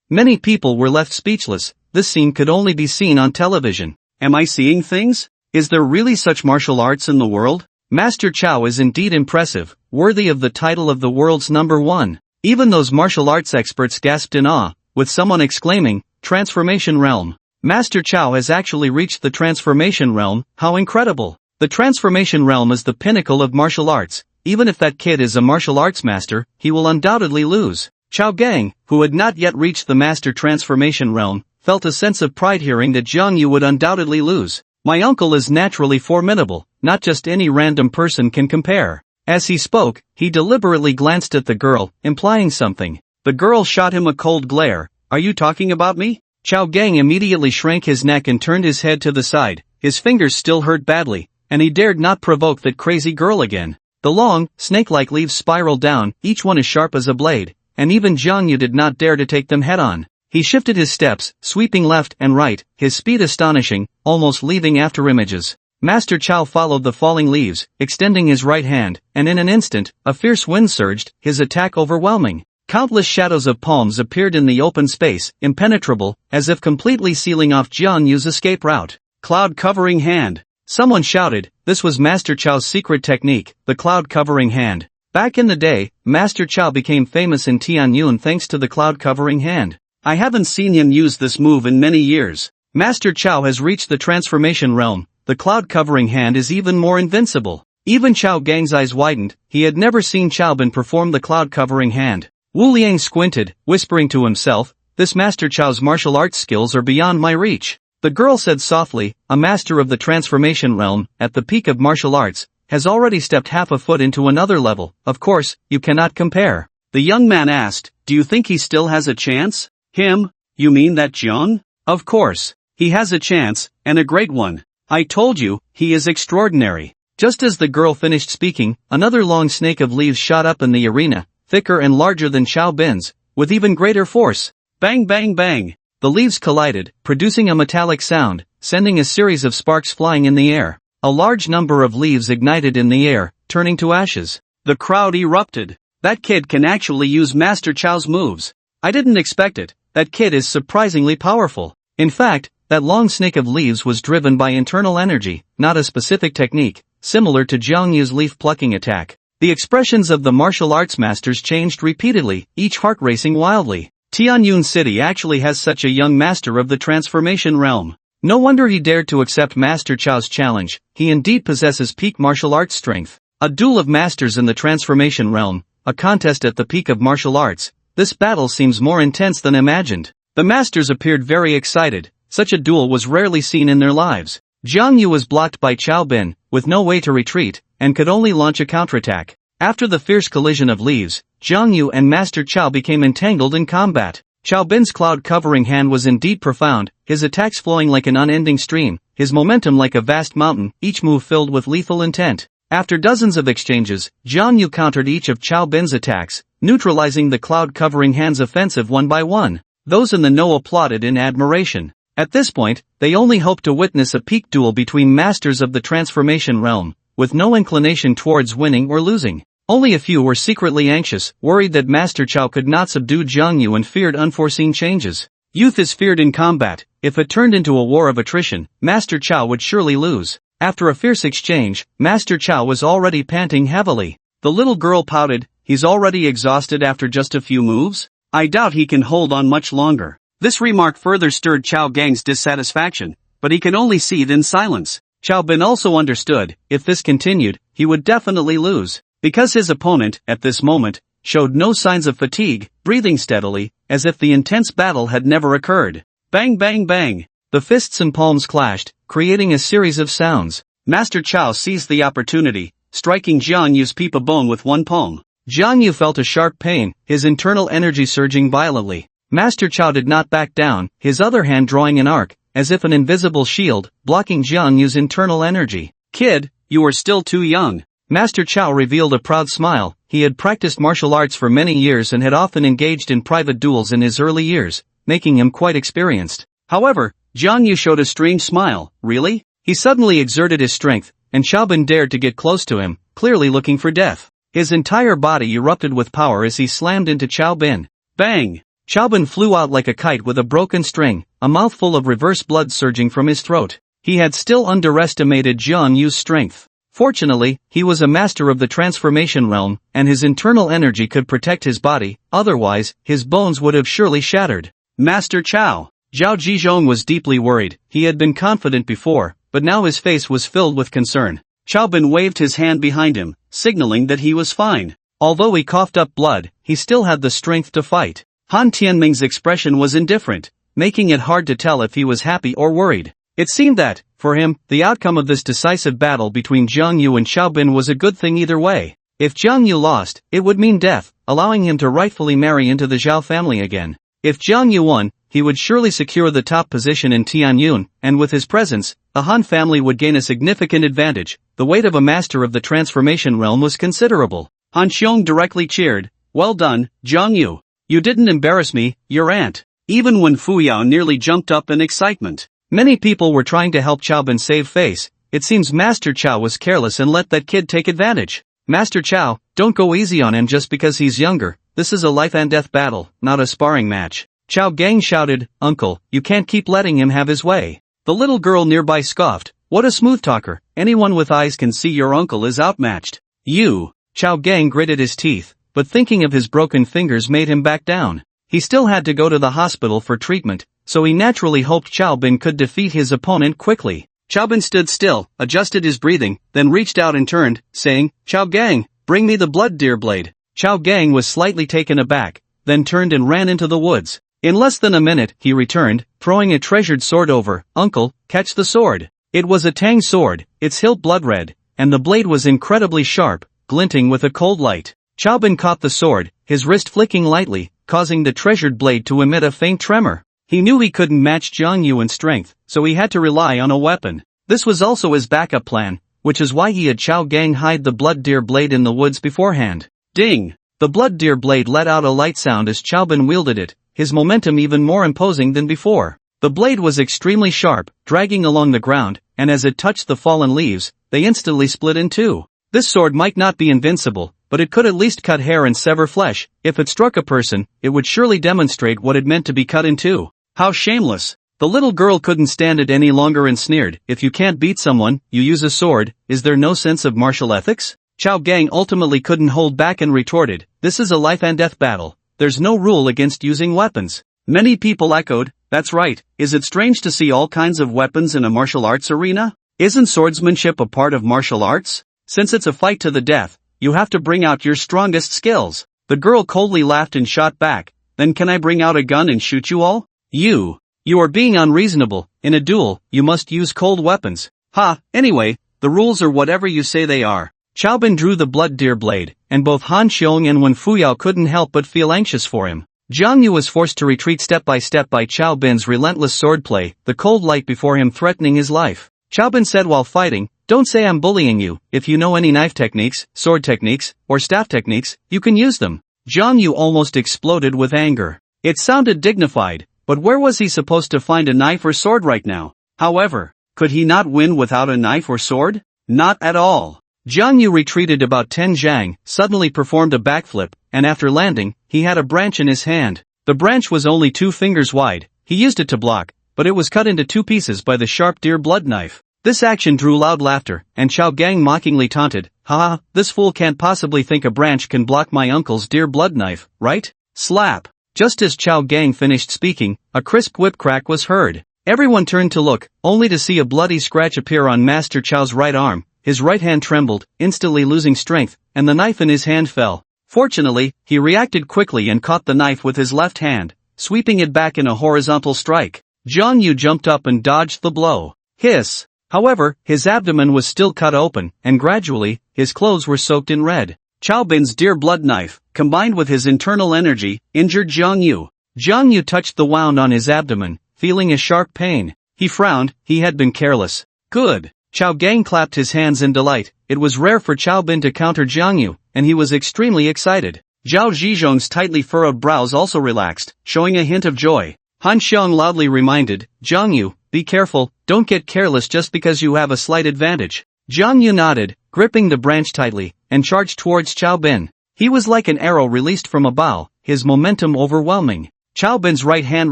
Many people were left speechless. This scene could only be seen on television. Am I seeing things? Is there really such martial arts in the world? Master Chow is indeed impressive, worthy of the title of the world's #1. Even those martial arts experts gasped in awe, with someone exclaiming, "Transformation realm. Master Chow has actually reached the transformation realm, how incredible!" The transformation realm is the pinnacle of martial arts. Even if that kid is a martial arts master, he will undoubtedly lose. Chao Gang, who had not yet reached the master transformation realm, felt a sense of pride hearing that Zhang Yu would undoubtedly lose. My uncle is naturally formidable, not just any random person can compare. As he spoke, he deliberately glanced at the girl, implying something. The girl shot him a cold glare. Are you talking about me? Chao Gang immediately shrank his neck and turned his head to the side. His fingers still hurt badly, and he dared not provoke that crazy girl again. The long, snake-like leaves spiraled down, each one as sharp as a blade, and even Zhang Yu did not dare to take them head-on. He shifted his steps, sweeping left and right, his speed astonishing, almost leaving afterimages. Master Chow followed the falling leaves, extending his right hand, and in an instant, a fierce wind surged, his attack overwhelming. Countless shadows of palms appeared in the open space, impenetrable, as if completely sealing off Zhang Yu's escape route. Cloud-covering hand. Someone shouted. This was Master Chow's secret technique, the cloud-covering hand. Back in the day, Master Chow became famous in Tianyun thanks to the cloud-covering hand. I haven't seen him use this move in many years. Master Chow has reached the transformation realm. The cloud-covering hand is even more invincible. Even Chao Gang's eyes widened. He had never seen Chao Bin perform the cloud-covering hand. Wu Liang squinted, whispering to himself, "This Master Chow's martial arts skills are beyond my reach." The girl said softly, "A master of the transformation realm, at the peak of martial arts, has already stepped half a foot into another level. Of course, you cannot compare." The young man asked, "Do you think he still has a chance?" "Him? You mean that Jiang?" "Of course. He has a chance, and a great one. I told you, he is extraordinary." Just as the girl finished speaking, another long snake of leaves shot up in the arena, thicker and larger than Chao Bin's, with even greater force. Bang bang bang. The leaves collided, producing a metallic sound, sending a series of sparks flying in the air. A large number of leaves ignited in the air, turning to ashes. The crowd erupted. That kid can actually use Master Chow's moves. I didn't expect it. That kid is surprisingly powerful. In fact, that long snake of leaves was driven by internal energy, not a specific technique, similar to Zhang Yu's leaf plucking attack. The expressions of the martial arts masters changed repeatedly, each heart racing wildly. Tianyun City actually has such a young master of the transformation realm. No wonder he dared to accept Master Chow's challenge. He indeed possesses peak martial arts strength. A duel of masters in the transformation realm, a contest at the peak of martial arts. This battle seems more intense than imagined. The masters appeared very excited. Such a duel was rarely seen in their lives. Zhang Yu was blocked by Chao Bin, with no way to retreat, and could only launch a counterattack. After the fierce collision of leaves, Zhang Yu and Master Chao became entangled in combat. Chao Bin's cloud-covering hand was indeed profound, his attacks flowing like an unending stream, his momentum like a vast mountain, each move filled with lethal intent. After dozens of exchanges, Zhang Yu countered each of Chao Bin's attacks, neutralizing the cloud-covering hand's offensive one by one. Those in the know applauded in admiration. At this point, they only hoped to witness a peak duel between masters of the transformation realm, with no inclination towards winning or losing. Only a few were secretly anxious, worried that Master Chao could not subdue Zhang Yu and feared unforeseen changes. Youth is feared in combat. If it turned into a war of attrition, Master Chao would surely lose. After a fierce exchange, Master Chao was already panting heavily. The little girl pouted, "He's already exhausted after just a few moves? I doubt he can hold on much longer." This remark further stirred Chao Gang's dissatisfaction, but he could only see it in silence. Chao Bin also understood, if this continued, he would definitely lose. Because his opponent, at this moment, showed no signs of fatigue, breathing steadily, as if the intense battle had never occurred. Bang bang bang. The fists and palms clashed, creating a series of sounds. Master Chao seized the opportunity, striking Jiang Yu's peepa bone with one palm. Jiang Yu felt a sharp pain, his internal energy surging violently. Master Chow did not back down, his other hand drawing an arc, as if an invisible shield, blocking Jiang Yu's internal energy. Kid, you are still too young. Master Chow revealed a proud smile. He had practiced martial arts for many years and had often engaged in private duels in his early years, making him quite experienced. However, Jiang Yu showed a strange smile. Really? He suddenly exerted his strength, and Xiaobin dared to get close to him, clearly looking for death. His entire body erupted with power as he slammed into Xiaobin. Bang! Xiaobin flew out like a kite with a broken string, a mouthful of reverse blood surging from his throat. He had still underestimated Jiang Yu's strength. Fortunately, he was a master of the transformation realm, and his internal energy could protect his body, otherwise, his bones would have surely shattered. Master Chow. Zhao Zhizhong was deeply worried. He had been confident before, but now his face was filled with concern. Xiaobin waved his hand behind him, signaling that he was fine. Although he coughed up blood, he still had the strength to fight. Han Tianming's expression was indifferent, making it hard to tell if he was happy or worried. It seemed that, for him, the outcome of this decisive battle between Jiang Yu and Xiaobin was a good thing either way. If Jiang Yu lost, it would mean death, allowing him to rightfully marry into the Zhao family again. If Jiang Yu won, he would surely secure the top position in Tianyun, and with his presence, the Han family would gain a significant advantage. The weight of a master of the transformation realm was considerable. Han Xiong directly cheered. Well done, Jiang Yu. You didn't embarrass me, your aunt. Even when Fuyao nearly jumped up in excitement. Many people were trying to help Xiaobin save face. It seems Master Chow was careless and let that kid take advantage. Master Chow, don't go easy on him just because he's younger. This is a life and death battle, not a sparring match. Chao Gang shouted, Uncle, you can't keep letting him have his way. The little girl nearby scoffed, what a smooth talker, anyone with eyes can see your uncle is outmatched. You. Chao Gang gritted his teeth, but thinking of his broken fingers made him back down. He still had to go to the hospital for treatment, so he naturally hoped Xiaobin could defeat his opponent quickly. Xiaobin stood still, adjusted his breathing, then reached out and turned, saying, Chao Gang, bring me the blood deer blade. Chao Gang was slightly taken aback, then turned and ran into the woods. In less than a minute, he returned, throwing a treasured sword over. Uncle, catch the sword. It was a Tang sword, its hilt blood red, and the blade was incredibly sharp, glinting with a cold light. Xiaobin caught the sword, his wrist flicking lightly, causing the treasured blade to emit a faint tremor. He knew he couldn't match Jiang Yu in strength, so he had to rely on a weapon. This was also his backup plan, which is why he had Chao Gang hide the blood deer blade in the woods beforehand. Ding! The blood deer blade let out a light sound as Xiaobin wielded it, his momentum even more imposing than before. The blade was extremely sharp, dragging along the ground, and as it touched the fallen leaves, they instantly split in two. This sword might not be invincible, but it could at least cut hair and sever flesh. If it struck a person, it would surely demonstrate what it meant to be cut in two. How shameless! The little girl couldn't stand it any longer and sneered, if you can't beat someone, you use a sword. Is there no sense of martial ethics? Chao Gang ultimately couldn't hold back and retorted, this is a life and death battle. There's no rule against using weapons. Many people echoed, that's right, is it strange to see all kinds of weapons in a martial arts arena? Isn't swordsmanship a part of martial arts? Since it's a fight to the death, you have to bring out your strongest skills. The girl coldly laughed and shot back, then can I bring out a gun and shoot you all? You are being unreasonable. In a duel, you must use cold weapons. Ha, anyway, the rules are whatever you say they are. Xiaobin drew the blood deer blade, and both Han Xiong and Wen Fuyao couldn't help but feel anxious for him. Jiang Yu was forced to retreat step by Xiaobin's relentless swordplay, the cold light before him threatening his life. Xiaobin said while fighting, don't say I'm bullying you, if you know any knife techniques, sword techniques, or staff techniques, you can use them. Jiang Yu almost exploded with anger. It sounded dignified, but where was he supposed to find a knife or sword right now? However, could he not win without a knife or sword? Not at all. Jiang Yu retreated about 10 zhang, suddenly performed a backflip, and after landing, he had a branch in his hand. The branch was only 2 fingers wide. He used it to block, but it was cut into 2 pieces by the sharp deer blood knife. This action drew loud laughter, and Chao Gang mockingly taunted, haha, this fool can't possibly think a branch can block my uncle's deer blood knife, right? Slap. Just as Chao Gang finished speaking, a crisp whip crack was heard. Everyone turned to look, only to see a bloody scratch appear on Master Chao's right arm. His right hand trembled, instantly losing strength, and the knife in his hand fell. Fortunately, he reacted quickly and caught the knife with his left hand, sweeping it back in a horizontal strike. Jiang Yu jumped up and dodged the blow. Hiss! However, his abdomen was still cut open, and gradually, his clothes were soaked in red. Chao Bin's dear blood knife, combined with his internal energy, injured Jiang Yu. Jiang Yu touched the wound on his abdomen, feeling a sharp pain. He frowned, he had been careless. Good. Chao Gang clapped his hands in delight. It was rare for Chao Bin to counter Jiang Yu, and he was extremely excited. Zhao Zhizhong's tightly furrowed brows also relaxed, showing a hint of joy. Han Xiong loudly reminded, Jiang Yu, be careful, don't get careless just because you have a slight advantage. Jiang Yu nodded, gripping the branch tightly, and charged towards Chao Bin. He was like an arrow released from a bow, his momentum overwhelming. Chao Bin's right hand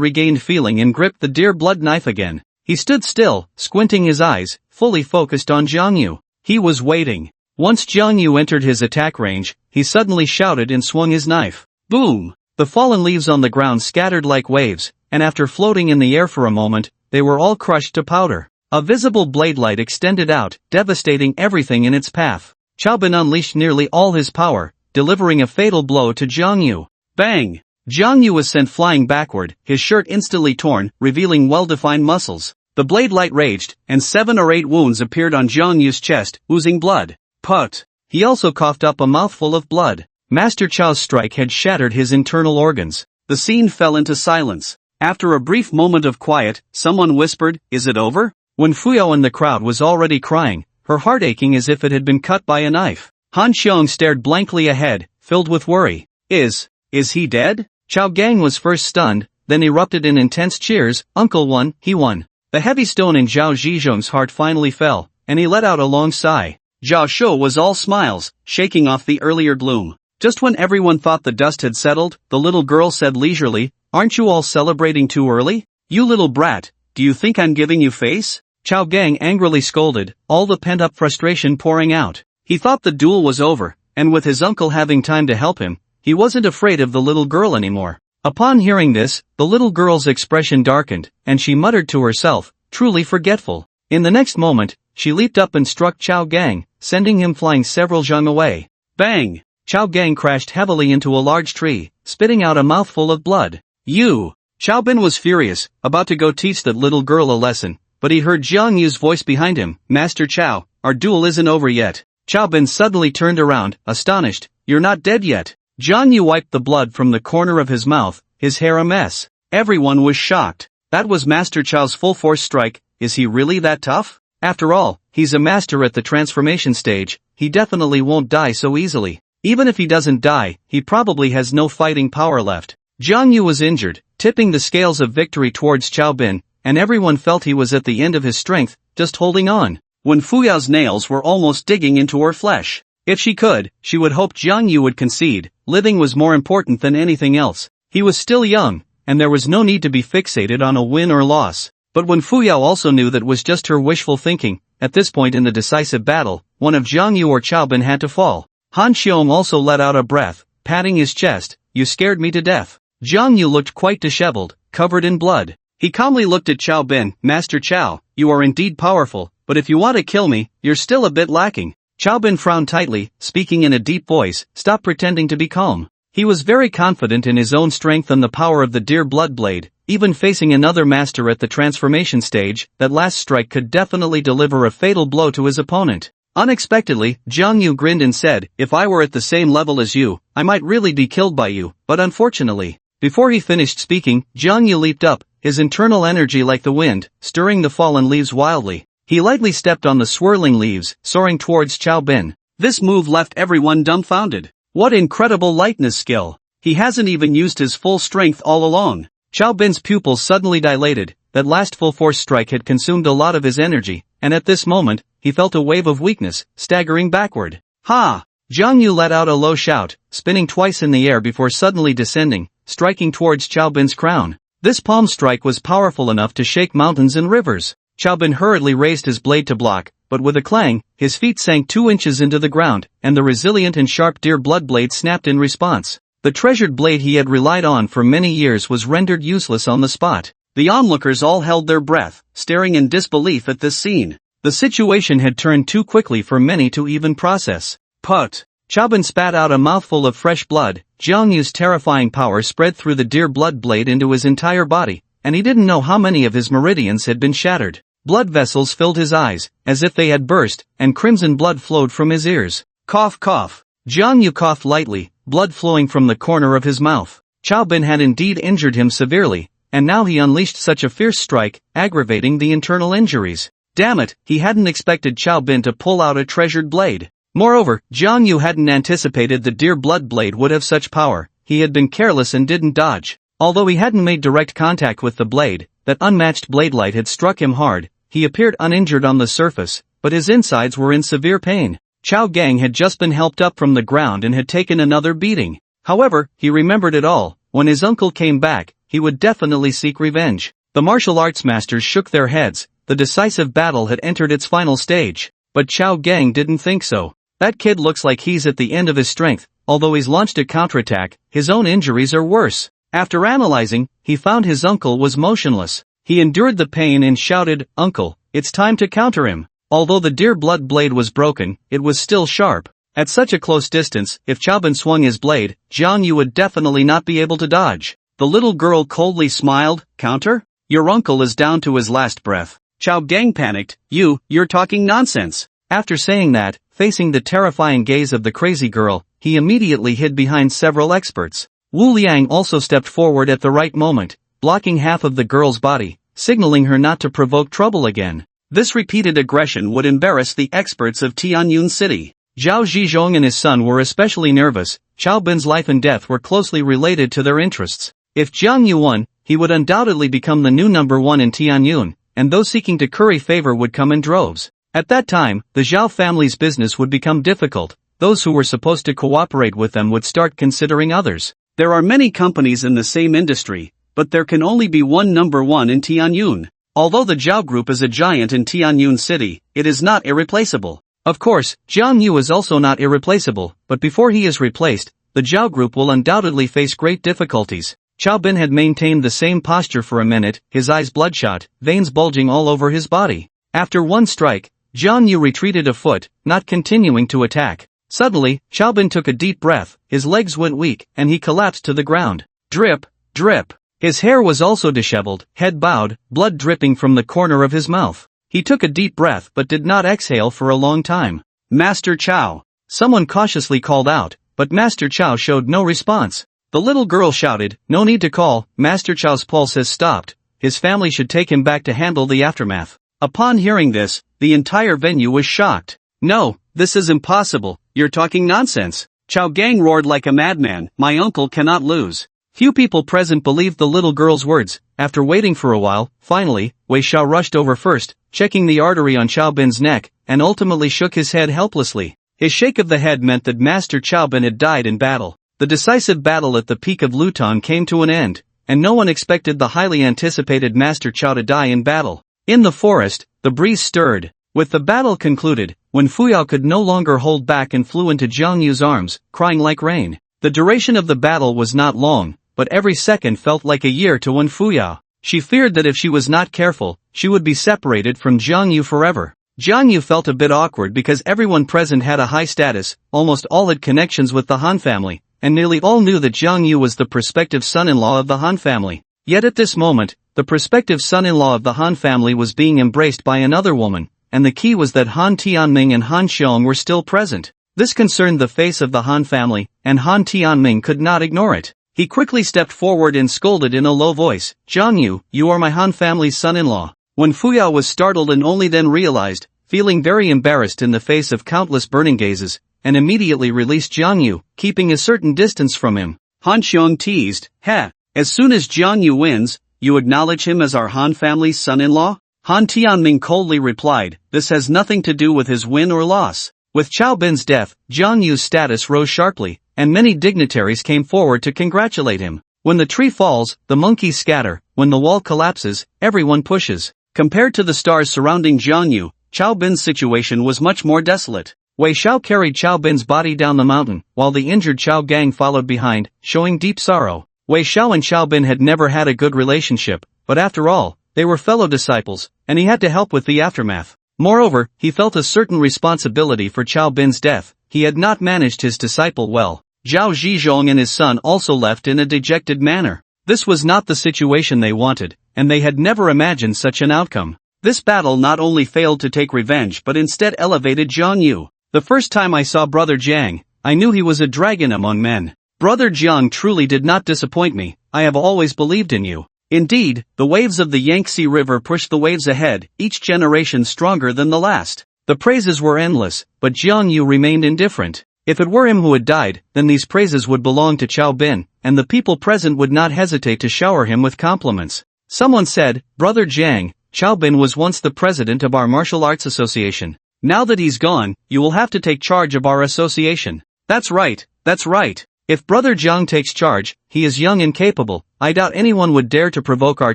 regained feeling and gripped the dear blood knife again. He stood still, squinting his eyes, fully focused on Jiang Yu. He was waiting. Once Jiang Yu entered his attack range, he suddenly shouted and swung his knife. Boom! The fallen leaves on the ground scattered like waves, and after floating in the air for a moment, they were all crushed to powder. A visible blade light extended out, devastating everything in its path. Chao Bin unleashed nearly all his power, delivering a fatal blow to Jiang Yu. Bang! Jiang Yu was sent flying backward, his shirt instantly torn, revealing well-defined muscles. The blade light raged, and 7 or 8 wounds appeared on Jiang Yu's chest, oozing blood. Put! He also coughed up a mouthful of blood. Master Chao's strike had shattered his internal organs. The scene fell into silence. After a brief moment of quiet, someone whispered, "Is it over?" When Fuyo in the crowd was already crying, her heart aching as if it had been cut by a knife. Han Xiong stared blankly ahead, filled with worry. Is he dead? Chao Gang was first stunned, then erupted in intense cheers. Uncle won, he won. The heavy stone in Zhao Zhizhong's heart finally fell, and he let out a long sigh. Zhao Shou was all smiles, shaking off the earlier gloom. Just when everyone thought the dust had settled, the little girl said leisurely, "Aren't you all celebrating too early? You little brat, do you think I'm giving you face?" Chao Gang angrily scolded, all the pent-up frustration pouring out. He thought the duel was over, and with his uncle having time to help him, he wasn't afraid of the little girl anymore. Upon hearing this, the little girl's expression darkened, and she muttered to herself, truly forgetful. In the next moment, she leaped up and struck Chao Gang, sending him flying several zhang away. Bang! Chao Gang crashed heavily into a large tree, spitting out a mouthful of blood. You! Chao Bin was furious, about to go teach that little girl a lesson, but he heard Jiang Yu's voice behind him. "Master Chao, our duel isn't over yet." Chao Bin suddenly turned around, astonished. "You're not dead yet." Jiang Yu wiped the blood from the corner of his mouth, his hair a mess. Everyone was shocked. That was Master Chao's full-force strike. Is he really that tough? After all, he's a master at the transformation stage. He definitely won't die so easily. Even if he doesn't die, he probably has no fighting power left. Jiang Yu was injured, tipping the scales of victory towards Chao Bin, and everyone felt he was at the end of his strength, just holding on. When Fuyao's nails were almost digging into her flesh. If she could, she would hope Jiang Yu would concede. Living was more important than anything else. He was still young, and there was no need to be fixated on a win or loss. But when Fuyao also knew that was just her wishful thinking, at this point in the decisive battle, one of Jiang Yu or Chao Bin had to fall. Han Xiong also let out a breath, patting his chest. "You scared me to death." Jiang Yu looked quite disheveled, covered in blood. He calmly looked at Chao Bin. "Master Chao, you are indeed powerful, but if you want to kill me, you're still a bit lacking." Chao Bin frowned tightly, speaking in a deep voice. "Stop pretending to be calm." He was very confident in his own strength and the power of the dear blood blade. Even facing another master at the transformation stage, that last strike could definitely deliver a fatal blow to his opponent. Unexpectedly, Jiang Yu grinned and said, "If I were at the same level as you, I might really be killed by you, but unfortunately." Before he finished speaking, Jiang Yu leaped up, his internal energy like the wind, stirring the fallen leaves wildly. He lightly stepped on the swirling leaves, soaring towards Chao Bin. This move left everyone dumbfounded. What incredible lightness skill! He hasn't even used his full strength all along. Chao Bin's pupils suddenly dilated. That last full-force strike had consumed a lot of his energy, and at this moment, he felt a wave of weakness, staggering backward. Ha! Jiang Yu let out a low shout, spinning twice in the air before suddenly descending, striking towards Chao Bin's crown. This palm strike was powerful enough to shake mountains and rivers. Chao Bin hurriedly raised his blade to block, but with a clang, his feet sank 2 inches into the ground, and the resilient and sharp deer blood blade snapped in response. The treasured blade he had relied on for many years was rendered useless on the spot. The onlookers all held their breath, staring in disbelief at this scene. The situation had turned too quickly for many to even process. Put! Chao Bin spat out a mouthful of fresh blood. Jiang Yu's terrifying power spread through the deer blood blade into his entire body, and he didn't know how many of his meridians had been shattered. Blood vessels filled his eyes, as if they had burst, and crimson blood flowed from his ears. Cough cough. Jiang Yu coughed lightly, blood flowing from the corner of his mouth. Chao Bin had indeed injured him severely, and now he unleashed such a fierce strike, aggravating the internal injuries. Damn it, he hadn't expected Chao Bin to pull out a treasured blade. Moreover, Jiang Yu hadn't anticipated the dear blood blade would have such power. He had been careless and didn't dodge. Although he hadn't made direct contact with the blade, that unmatched blade light had struck him hard. He appeared uninjured on the surface, but his insides were in severe pain. Chao Gang had just been helped up from the ground and had taken another beating. However, he remembered it all. When his uncle came back, he would definitely seek revenge. The martial arts masters shook their heads. The decisive battle had entered its final stage. But Chao Gang didn't think so. That kid looks like he's at the end of his strength. Although he's launched a counterattack, his own injuries are worse. After analyzing, he found his uncle was motionless. He endured the pain and shouted, "Uncle, it's time to counter him." Although the dear blood blade was broken, it was still sharp. At such a close distance, if Chao Bin swung his blade, Jiang Yu would definitely not be able to dodge. The little girl coldly smiled. "Counter? Your uncle is down to his last breath." Chao Gang panicked. You're talking nonsense." After saying that, facing the terrifying gaze of the crazy girl, he immediately hid behind several experts. Wu Liang also stepped forward at the right moment, blocking half of the girl's body, signaling her not to provoke trouble again. This repeated aggression would embarrass the experts of Tianyun City. Zhao Zhizhong and his son were especially nervous. Chao Bin's life and death were closely related to their interests. If Jiang Yu won, he would undoubtedly become the new number one in Tianyun, and those seeking to curry favor would come in droves. At that time, the Zhao family's business would become difficult. Those who were supposed to cooperate with them would start considering others. There are many companies in the same industry, but there can only be one number one in Tianyun. Although the Zhao Group is a giant in Tianyun City, it is not irreplaceable. Of course, Jiang Yu is also not irreplaceable, but before he is replaced, the Zhao Group will undoubtedly face great difficulties. Chao Bin had maintained the same posture for a minute, his eyes bloodshot, veins bulging all over his body. After one strike, Jiang Yu retreated a foot, not continuing to attack. Suddenly, Chao Bin took a deep breath, his legs went weak, and he collapsed to the ground. Drip, drip. His hair was also disheveled, head bowed, blood dripping from the corner of his mouth. He took a deep breath but did not exhale for a long time. "Master Chao." Someone cautiously called out, but Master Chao showed no response. The little girl shouted, "No need to call, Master Chao's pulse has stopped. His family should take him back to handle the aftermath." Upon hearing this, the entire venue was shocked. "No, this is impossible, you're talking nonsense." Chao Gang roared like a madman, "My uncle cannot lose." Few people present believed the little girl's words. After waiting for a while, finally, Wei Xiao rushed over first, checking the artery on Chao Bin's neck, and ultimately shook his head helplessly. His shake of the head meant that Master Chao Bin had died in battle. The decisive battle at the peak of Luton came to an end, and no one expected the highly anticipated Master Chao to die in battle. In the forest, the breeze stirred. With the battle concluded, when Fuyao could no longer hold back and flew into Jiang Yu's arms, crying like rain. The duration of the battle was not long, but every second felt like a year to Wen Fuyao. She feared that if she was not careful, she would be separated from Jiang Yu forever. Jiang Yu felt a bit awkward because everyone present had a high status, almost all had connections with the Han family, and nearly all knew that Jiang Yu was the prospective son-in-law of the Han family. Yet at this moment, the prospective son-in-law of the Han family was being embraced by another woman, and the key was that Han Tianming and Han Xiong were still present. This concerned the face of the Han family, and Han Tianming could not ignore it. He quickly stepped forward and scolded in a low voice, "Jiang Yu, you are my Han family's son-in-law." When Fuyao was startled and only then realized, feeling very embarrassed in the face of countless burning gazes, and immediately released Jiang Yu, keeping a certain distance from him. Han Xiong teased, "Heh, as soon as Jiang Yu wins, you acknowledge him as our Han family's son-in-law?" Han Tianming coldly replied, "This has nothing to do with his win or loss." With Chao Bin's death, Jiang Yu's status rose sharply, and many dignitaries came forward to congratulate him. When the tree falls, the monkeys scatter. When the wall collapses, everyone pushes. Compared to the stars surrounding Jiang Yu, Chao Bin's situation was much more desolate. Wei Xiao carried Chao Bin's body down the mountain, while the injured Chao Gang followed behind, showing deep sorrow. Wei Xiao and Chao Bin had never had a good relationship, but after all, they were fellow disciples, and he had to help with the aftermath. Moreover, he felt a certain responsibility for Chao Bin's death. He had not managed his disciple well. Zhao Zhizhong and his son also left in a dejected manner. This was not the situation they wanted, and they had never imagined such an outcome. This battle not only failed to take revenge but instead elevated Jiang Yu. The first time I saw Brother Jiang, I knew he was a dragon among men. Brother Jiang truly did not disappoint me, I have always believed in you. Indeed, the waves of the Yangtze River pushed the waves ahead, each generation stronger than the last. The praises were endless, but Jiang Yu remained indifferent. If it were him who had died, then these praises would belong to Cao Bin, and the people present would not hesitate to shower him with compliments. Someone said, Brother Jiang, Cao Bin was once the president of our martial arts association. Now that he's gone, you will have to take charge of our association. That's right, that's right. If Brother Jiang takes charge, he is young and capable, I doubt anyone would dare to provoke our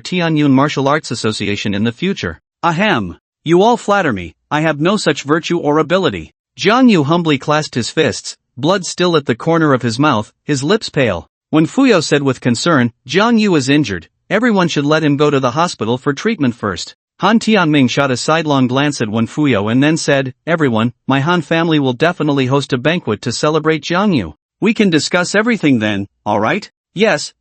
Tianyun Martial Arts Association in the future. Ahem. You all flatter me, I have no such virtue or ability. Jiang Yu humbly clasped his fists, blood still at the corner of his mouth, his lips pale. When Fuyo said with concern, Jiang Yu is injured, everyone should let him go to the hospital for treatment first. Han Tianming shot a sidelong glance at Wen Fuyo and then said, everyone, my Han family will definitely host a banquet to celebrate Jiang Yu. We can discuss everything then, alright? Yes.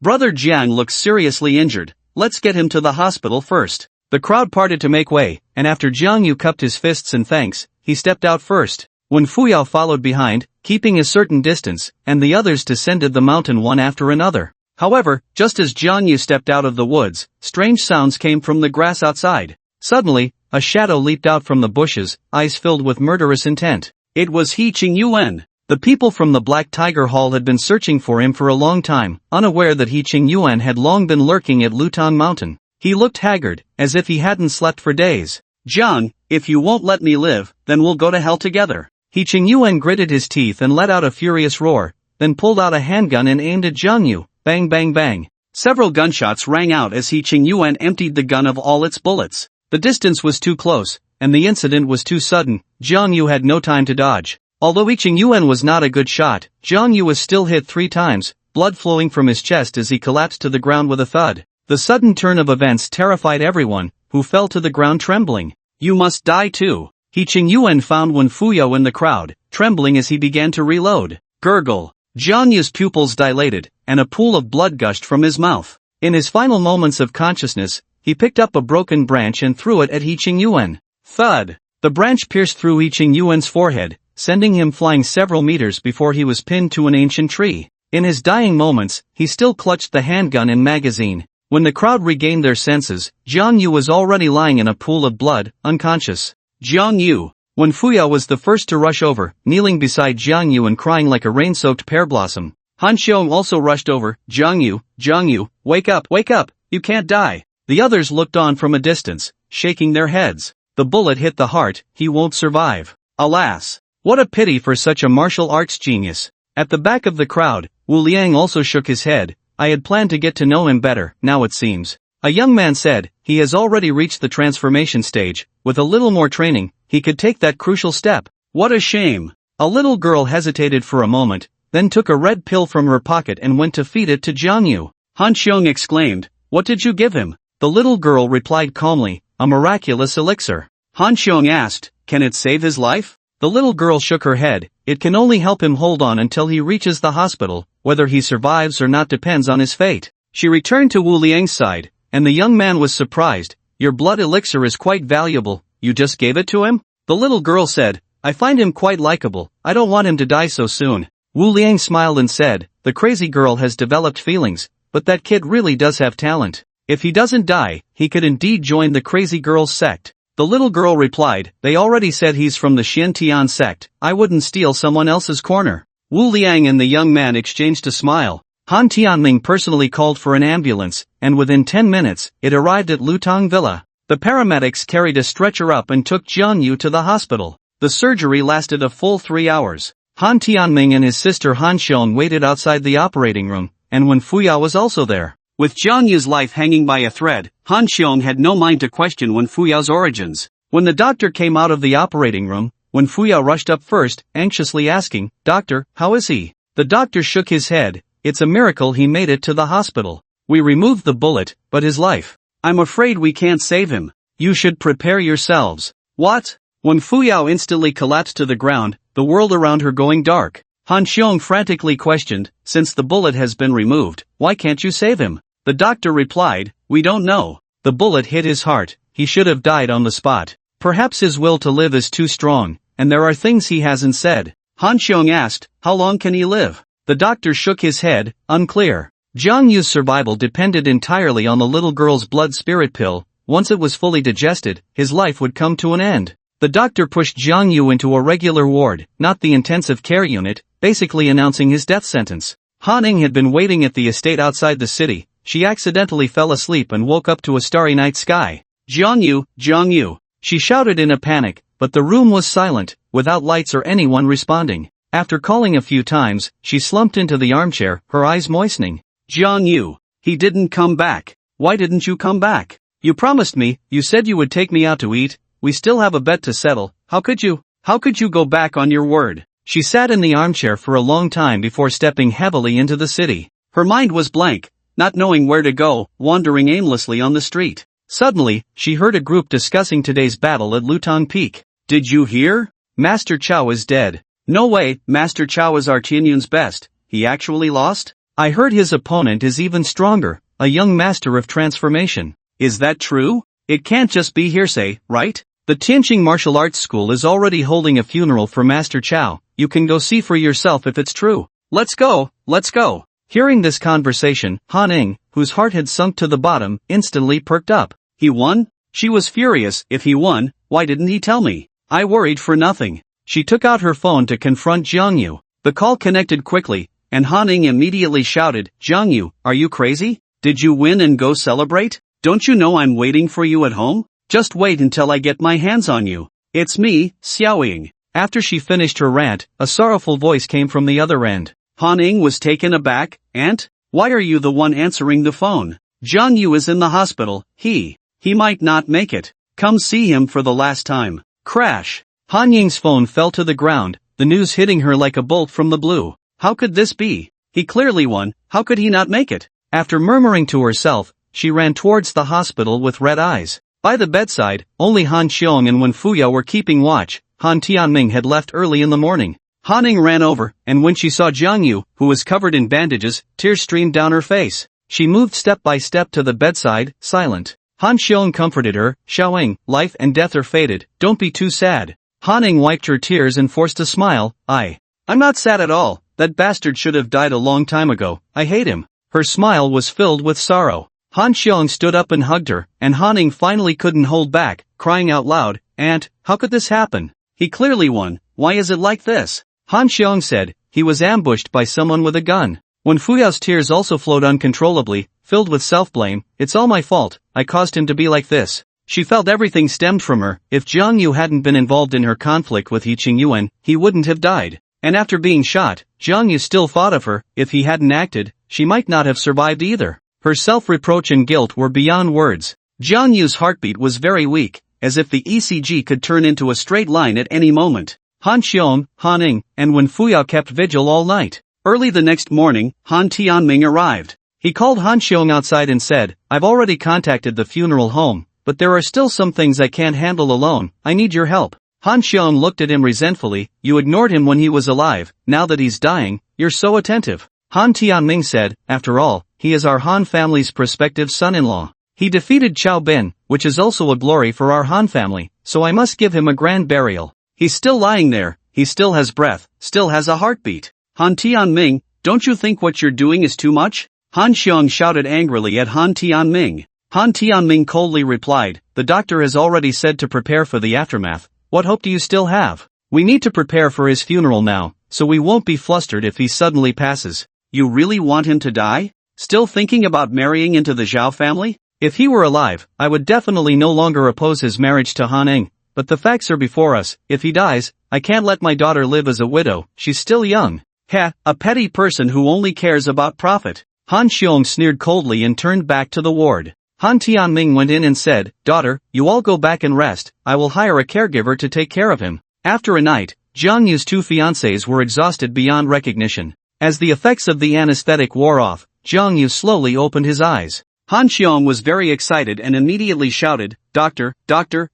Brother Jiang looks seriously injured, let's get him to the hospital first. The crowd parted to make way, and after Jiang Yu cupped his fists in thanks, he stepped out first. Wen Fuyo followed behind, keeping a certain distance, and the others descended the mountain one after another. However, just as Jiang Yu stepped out of the woods, strange sounds came from the grass outside. Suddenly, a shadow leaped out from the bushes, eyes filled with murderous intent. It was He Qing Yuan. The people from the Black Tiger Hall had been searching for him for a long time, unaware that He Qing Yuan had long been lurking at Lutang Mountain. He looked haggard, as if he hadn't slept for days. Jiang, if you won't let me live, then we'll go to hell together. He Qing Yuan gritted his teeth and let out a furious roar, then pulled out a handgun and aimed at Jiang Yu. Bang bang bang. Several gunshots rang out as He Qing Yuan emptied the gun of all its bullets. The distance was too close, and the incident was too sudden. Jiang Yu had no time to dodge. Although He Qing Yuan was not a good shot, Jiang Yu was still hit 3 times, blood flowing from his chest as he collapsed to the ground with a thud. The sudden turn of events terrified everyone, who fell to the ground trembling. You must die too. He Qing Yuan found Wen Fuyo in the crowd, trembling as he began to reload. Gurgle. Jiang Yu's pupils dilated, and a pool of blood gushed from his mouth. In his final moments of consciousness, he picked up a broken branch and threw it at He Qing Yuan. Thud. The branch pierced through He Qing Yuan's forehead, sending him flying several meters before he was pinned to an ancient tree. In his dying moments, he still clutched the handgun and magazine. When the crowd regained their senses, Jiang Yu was already lying in a pool of blood, unconscious. Jiang Yu. Wen Fuyo was the first to rush over, kneeling beside Jiang Yu and crying like a rain-soaked pear blossom. Han Xiong also rushed over. Jiang Yu, wake up, you can't die. The others looked on from a distance, shaking their heads. The bullet hit the heart, he won't survive. Alas. What a pity for such a martial arts genius. At the back of the crowd, Wu Liang also shook his head. I had planned to get to know him better, now it seems. A young man said, he has already reached the transformation stage, with a little more training, he could take that crucial step. What a shame. A little girl hesitated for a moment, then took a red pill from her pocket and went to feed it to Jiang Yu. Han Xiong exclaimed, what did you give him? The little girl replied calmly, a miraculous elixir. Han Xiong asked, can it save his life? The little girl shook her head, it can only help him hold on until he reaches the hospital, whether he survives or not depends on his fate. She returned to Wu Liang's side, and the young man was surprised, your blood elixir is quite valuable, you just gave it to him? The little girl said, I find him quite likable, I don't want him to die so soon. Wu Liang smiled and said, the crazy girl has developed feelings, but that kid really does have talent. If he doesn't die, he could indeed join the crazy girl's sect. The little girl replied, they already said he's from the Xiantian sect, I wouldn't steal someone else's corner. Wu Liang and the young man exchanged a smile. Han Tianming personally called for an ambulance, and within 10 minutes, it arrived at Lutang Villa. The paramedics carried a stretcher up and took Jiang Yu to the hospital. The surgery lasted a full 3 hours. Han Tianming and his sister Han Xiong waited outside the operating room, and Wen Fuyo was also there. With Jiang Yu's life hanging by a thread, Han Xiong had no mind to question Wen Fuyo's origins. When the doctor came out of the operating room, Wen Fuyo rushed up first, anxiously asking, Doctor, how is he? The doctor shook his head, it's a miracle he made it to the hospital. We removed the bullet, but his life. I'm afraid we can't save him. You should prepare yourselves. What? Wen Fuyo instantly collapsed to the ground, the world around her going dark. Han Xiong frantically questioned, since the bullet has been removed, why can't you save him? The doctor replied, we don't know. The bullet hit his heart, he should have died on the spot. Perhaps his will to live is too strong, and there are things he hasn't said. Han Xiong asked, how long can he live? The doctor shook his head, unclear. Jiang Yu's survival depended entirely on the little girl's blood spirit pill. Once it was fully digested, his life would come to an end. The doctor pushed Jiang Yu into a regular ward, not the intensive care unit, basically announcing his death sentence. Han Ning had been waiting at the estate outside the city. She accidentally fell asleep and woke up to a starry night sky. Jiang Yu, Jiang Yu. She shouted in a panic, but the room was silent, without lights or anyone responding. After calling a few times, she slumped into the armchair, her eyes moistening. Jiang Yu, he didn't come back. Why didn't you come back? You promised me, you said you would take me out to eat. We still have a bet to settle. How could you go back on your word? She sat in the armchair for a long time before stepping heavily into the city. Her mind was blank, not knowing where to go, wandering aimlessly on the street. Suddenly, she heard a group discussing today's battle at Lutong Peak. Did you hear? Master Chao is dead. No way, Master Chao is our Tianyun's best. He actually lost? I heard his opponent is even stronger, a young master of transformation. Is that true? It can't just be hearsay, right? The Tianqing Martial Arts School is already holding a funeral for Master Chao. You can go see for yourself if it's true. Let's go, let's go. Hearing this conversation, Han Ning, whose heart had sunk to the bottom, instantly perked up. He won? She was furious. If he won, why didn't he tell me? I worried for nothing. She took out her phone to confront Jiang Yu. The call connected quickly, and Han Ning immediately shouted, Jiang Yu, are you crazy? Did you win and go celebrate? Don't you know I'm waiting for you at home? Just wait until I get my hands on you. It's me, Xiaoying. After she finished her rant, a sorrowful voice came from the other end. Han Ning was taken aback. Aunt? Why are you the one answering the phone? Jiang Yu is in the hospital. He might not make it. Come see him for the last time. Crash. Han Ying's phone fell to the ground, the news hitting her like a bolt from the blue. How could this be? He clearly won. How could he not make it? After murmuring to herself, she ran towards the hospital with red eyes. By the bedside, only Han Xiong and Wen Fuyo were keeping watch. Han Tianming had left early in the morning. Han Ning ran over, and when she saw Jiang Yu, who was covered in bandages, tears streamed down her face. She moved step by step to the bedside, silent. Han Xiong comforted her. Xiaoying, life and death are fated, don't be too sad. Han Ning wiped her tears and forced a smile. I'm not sad at all. That bastard should have died a long time ago. I hate him. Her smile was filled with sorrow. Han Xiong stood up and hugged her, and Han Ning finally couldn't hold back, crying out loud, Aunt, how could this happen? He clearly won. Why is it like this? Han Xiong said, he was ambushed by someone with a gun. When Fuyao's tears also flowed uncontrollably, filled with self-blame, it's all my fault, I caused him to be like this. She felt everything stemmed from her. If Jiang Yu hadn't been involved in her conflict with He Qingyuan, he wouldn't have died. And after being shot, Jiang Yu still thought of her. If he hadn't acted, she might not have survived either. Her self-reproach and guilt were beyond words. Jiang Yu's heartbeat was very weak, as if the ECG could turn into a straight line at any moment. Han Xiong, Han Ning, and Wen Fuyo kept vigil all night. Early the next morning, Han Tianming arrived. He called Han Xiong outside and said, I've already contacted the funeral home, but there are still some things I can't handle alone. I need your help. Han Xiong looked at him resentfully. You ignored him when he was alive. Now that he's dying, you're so attentive. Han Tianming said, after all, he is our Han family's prospective son-in-law. He defeated Chao Ben, which is also a glory for our Han family, so I must give him a grand burial. He's still lying there. He still has breath, still has a heartbeat. Han Tianming, don't you think what you're doing is too much? Han Xiong shouted angrily at Han Tianming. Han Tianming coldly replied, the doctor has already said to prepare for the aftermath. What hope do you still have? We need to prepare for his funeral now, so we won't be flustered if he suddenly passes. You really want him to die? Still thinking about marrying into the Zhao family? If he were alive, I would definitely no longer oppose his marriage to Han Ning. But the facts are before us. If he dies, I can't let my daughter live as a widow. She's still young. A petty person who only cares about profit. Han Xiong sneered coldly and turned back to the ward. Han Tianming went in and said, daughter, you all go back and rest. I will hire a caregiver to take care of him. After a night, Jiang Yu's two fiancés were exhausted beyond recognition. As the effects of the anesthetic wore off, Jiang Yu slowly opened his eyes. Han Xiong was very excited and immediately shouted, Doctor,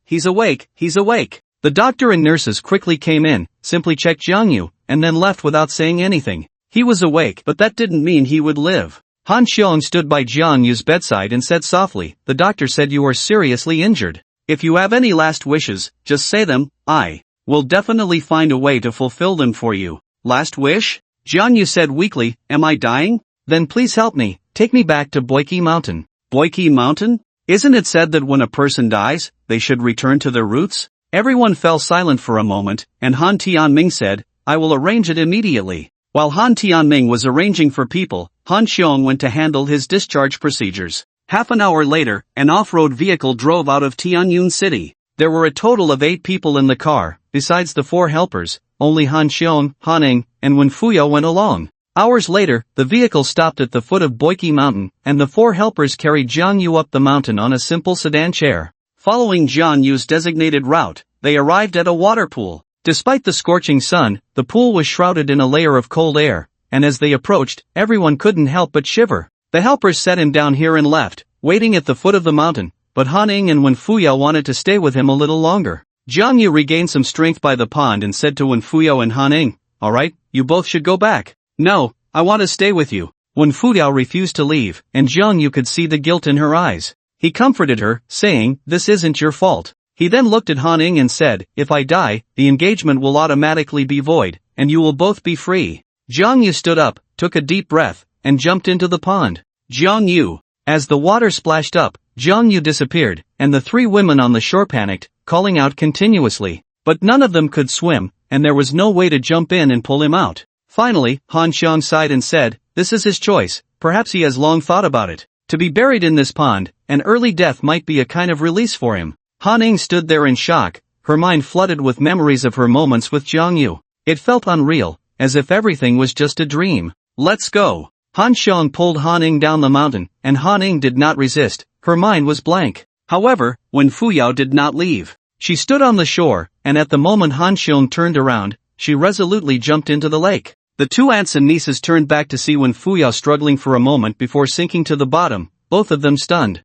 he's awake, he's awake. The doctor and nurses quickly came in, simply checked Jiang Yu, and then left without saying anything. He was awake, but that didn't mean he would live. Han Xiong stood by Jiang Yu's bedside and said softly, the doctor said you are seriously injured. If you have any last wishes, just say them, I will definitely find a way to fulfill them for you. Last wish? Jiangyu said weakly, am I dying? Then please help me, take me back to Boiki Mountain. Boiki Mountain? Isn't it said that when a person dies, they should return to their roots? Everyone fell silent for a moment, and Han Tianming said, I will arrange it immediately. While Han Tianming was arranging for people, Han Xiong went to handle his discharge procedures. Half an hour later, an off-road vehicle drove out of Tianyun City. There were a total of 8 people in the car, besides the 4 helpers. Only Han Xiong, Han Ning, and Wen Fuyo went along. Hours later, the vehicle stopped at the foot of Boiki Mountain, and the 4 helpers carried Jiang Yu up the mountain on a simple sedan chair. Following Jiang Yu's designated route, they arrived at a water pool. Despite the scorching sun, the pool was shrouded in a layer of cold air, and as they approached, everyone couldn't help but shiver. The helpers set him down here and left, waiting at the foot of the mountain, but Han Ning and Wen Fuyo wanted to stay with him a little longer. Jiang Yu regained some strength by the pond and said to Wen Fuyo and Han Ning, alright, you both should go back. No, I want to stay with you. Wen Fuyo refused to leave, and Jiang Yu could see the guilt in her eyes. He comforted her, saying, this isn't your fault. He then looked at Han Ning and said, if I die, the engagement will automatically be void, and you will both be free. Jiang Yu stood up, took a deep breath, and jumped into the pond. Jiang Yu. As the water splashed up, Jiang Yu disappeared, and the 3 women on the shore panicked, calling out continuously. But none of them could swim, and there was no way to jump in and pull him out. Finally, Han Xiong sighed and said, this is his choice, perhaps he has long thought about it. To be buried in this pond, an early death might be a kind of release for him. Han Ning stood there in shock, her mind flooded with memories of her moments with Jiang Yu. It felt unreal, as if everything was just a dream. Let's go. Han Xiong pulled Han Ning down the mountain, and Han Ning did not resist, her mind was blank. However, Wen Fuyo did not leave. She stood on the shore, and at the moment Han Xiong turned around, she resolutely jumped into the lake. The 2 aunts and nieces turned back to see Wen Fuyo struggling for a moment before sinking to the bottom, both of them stunned.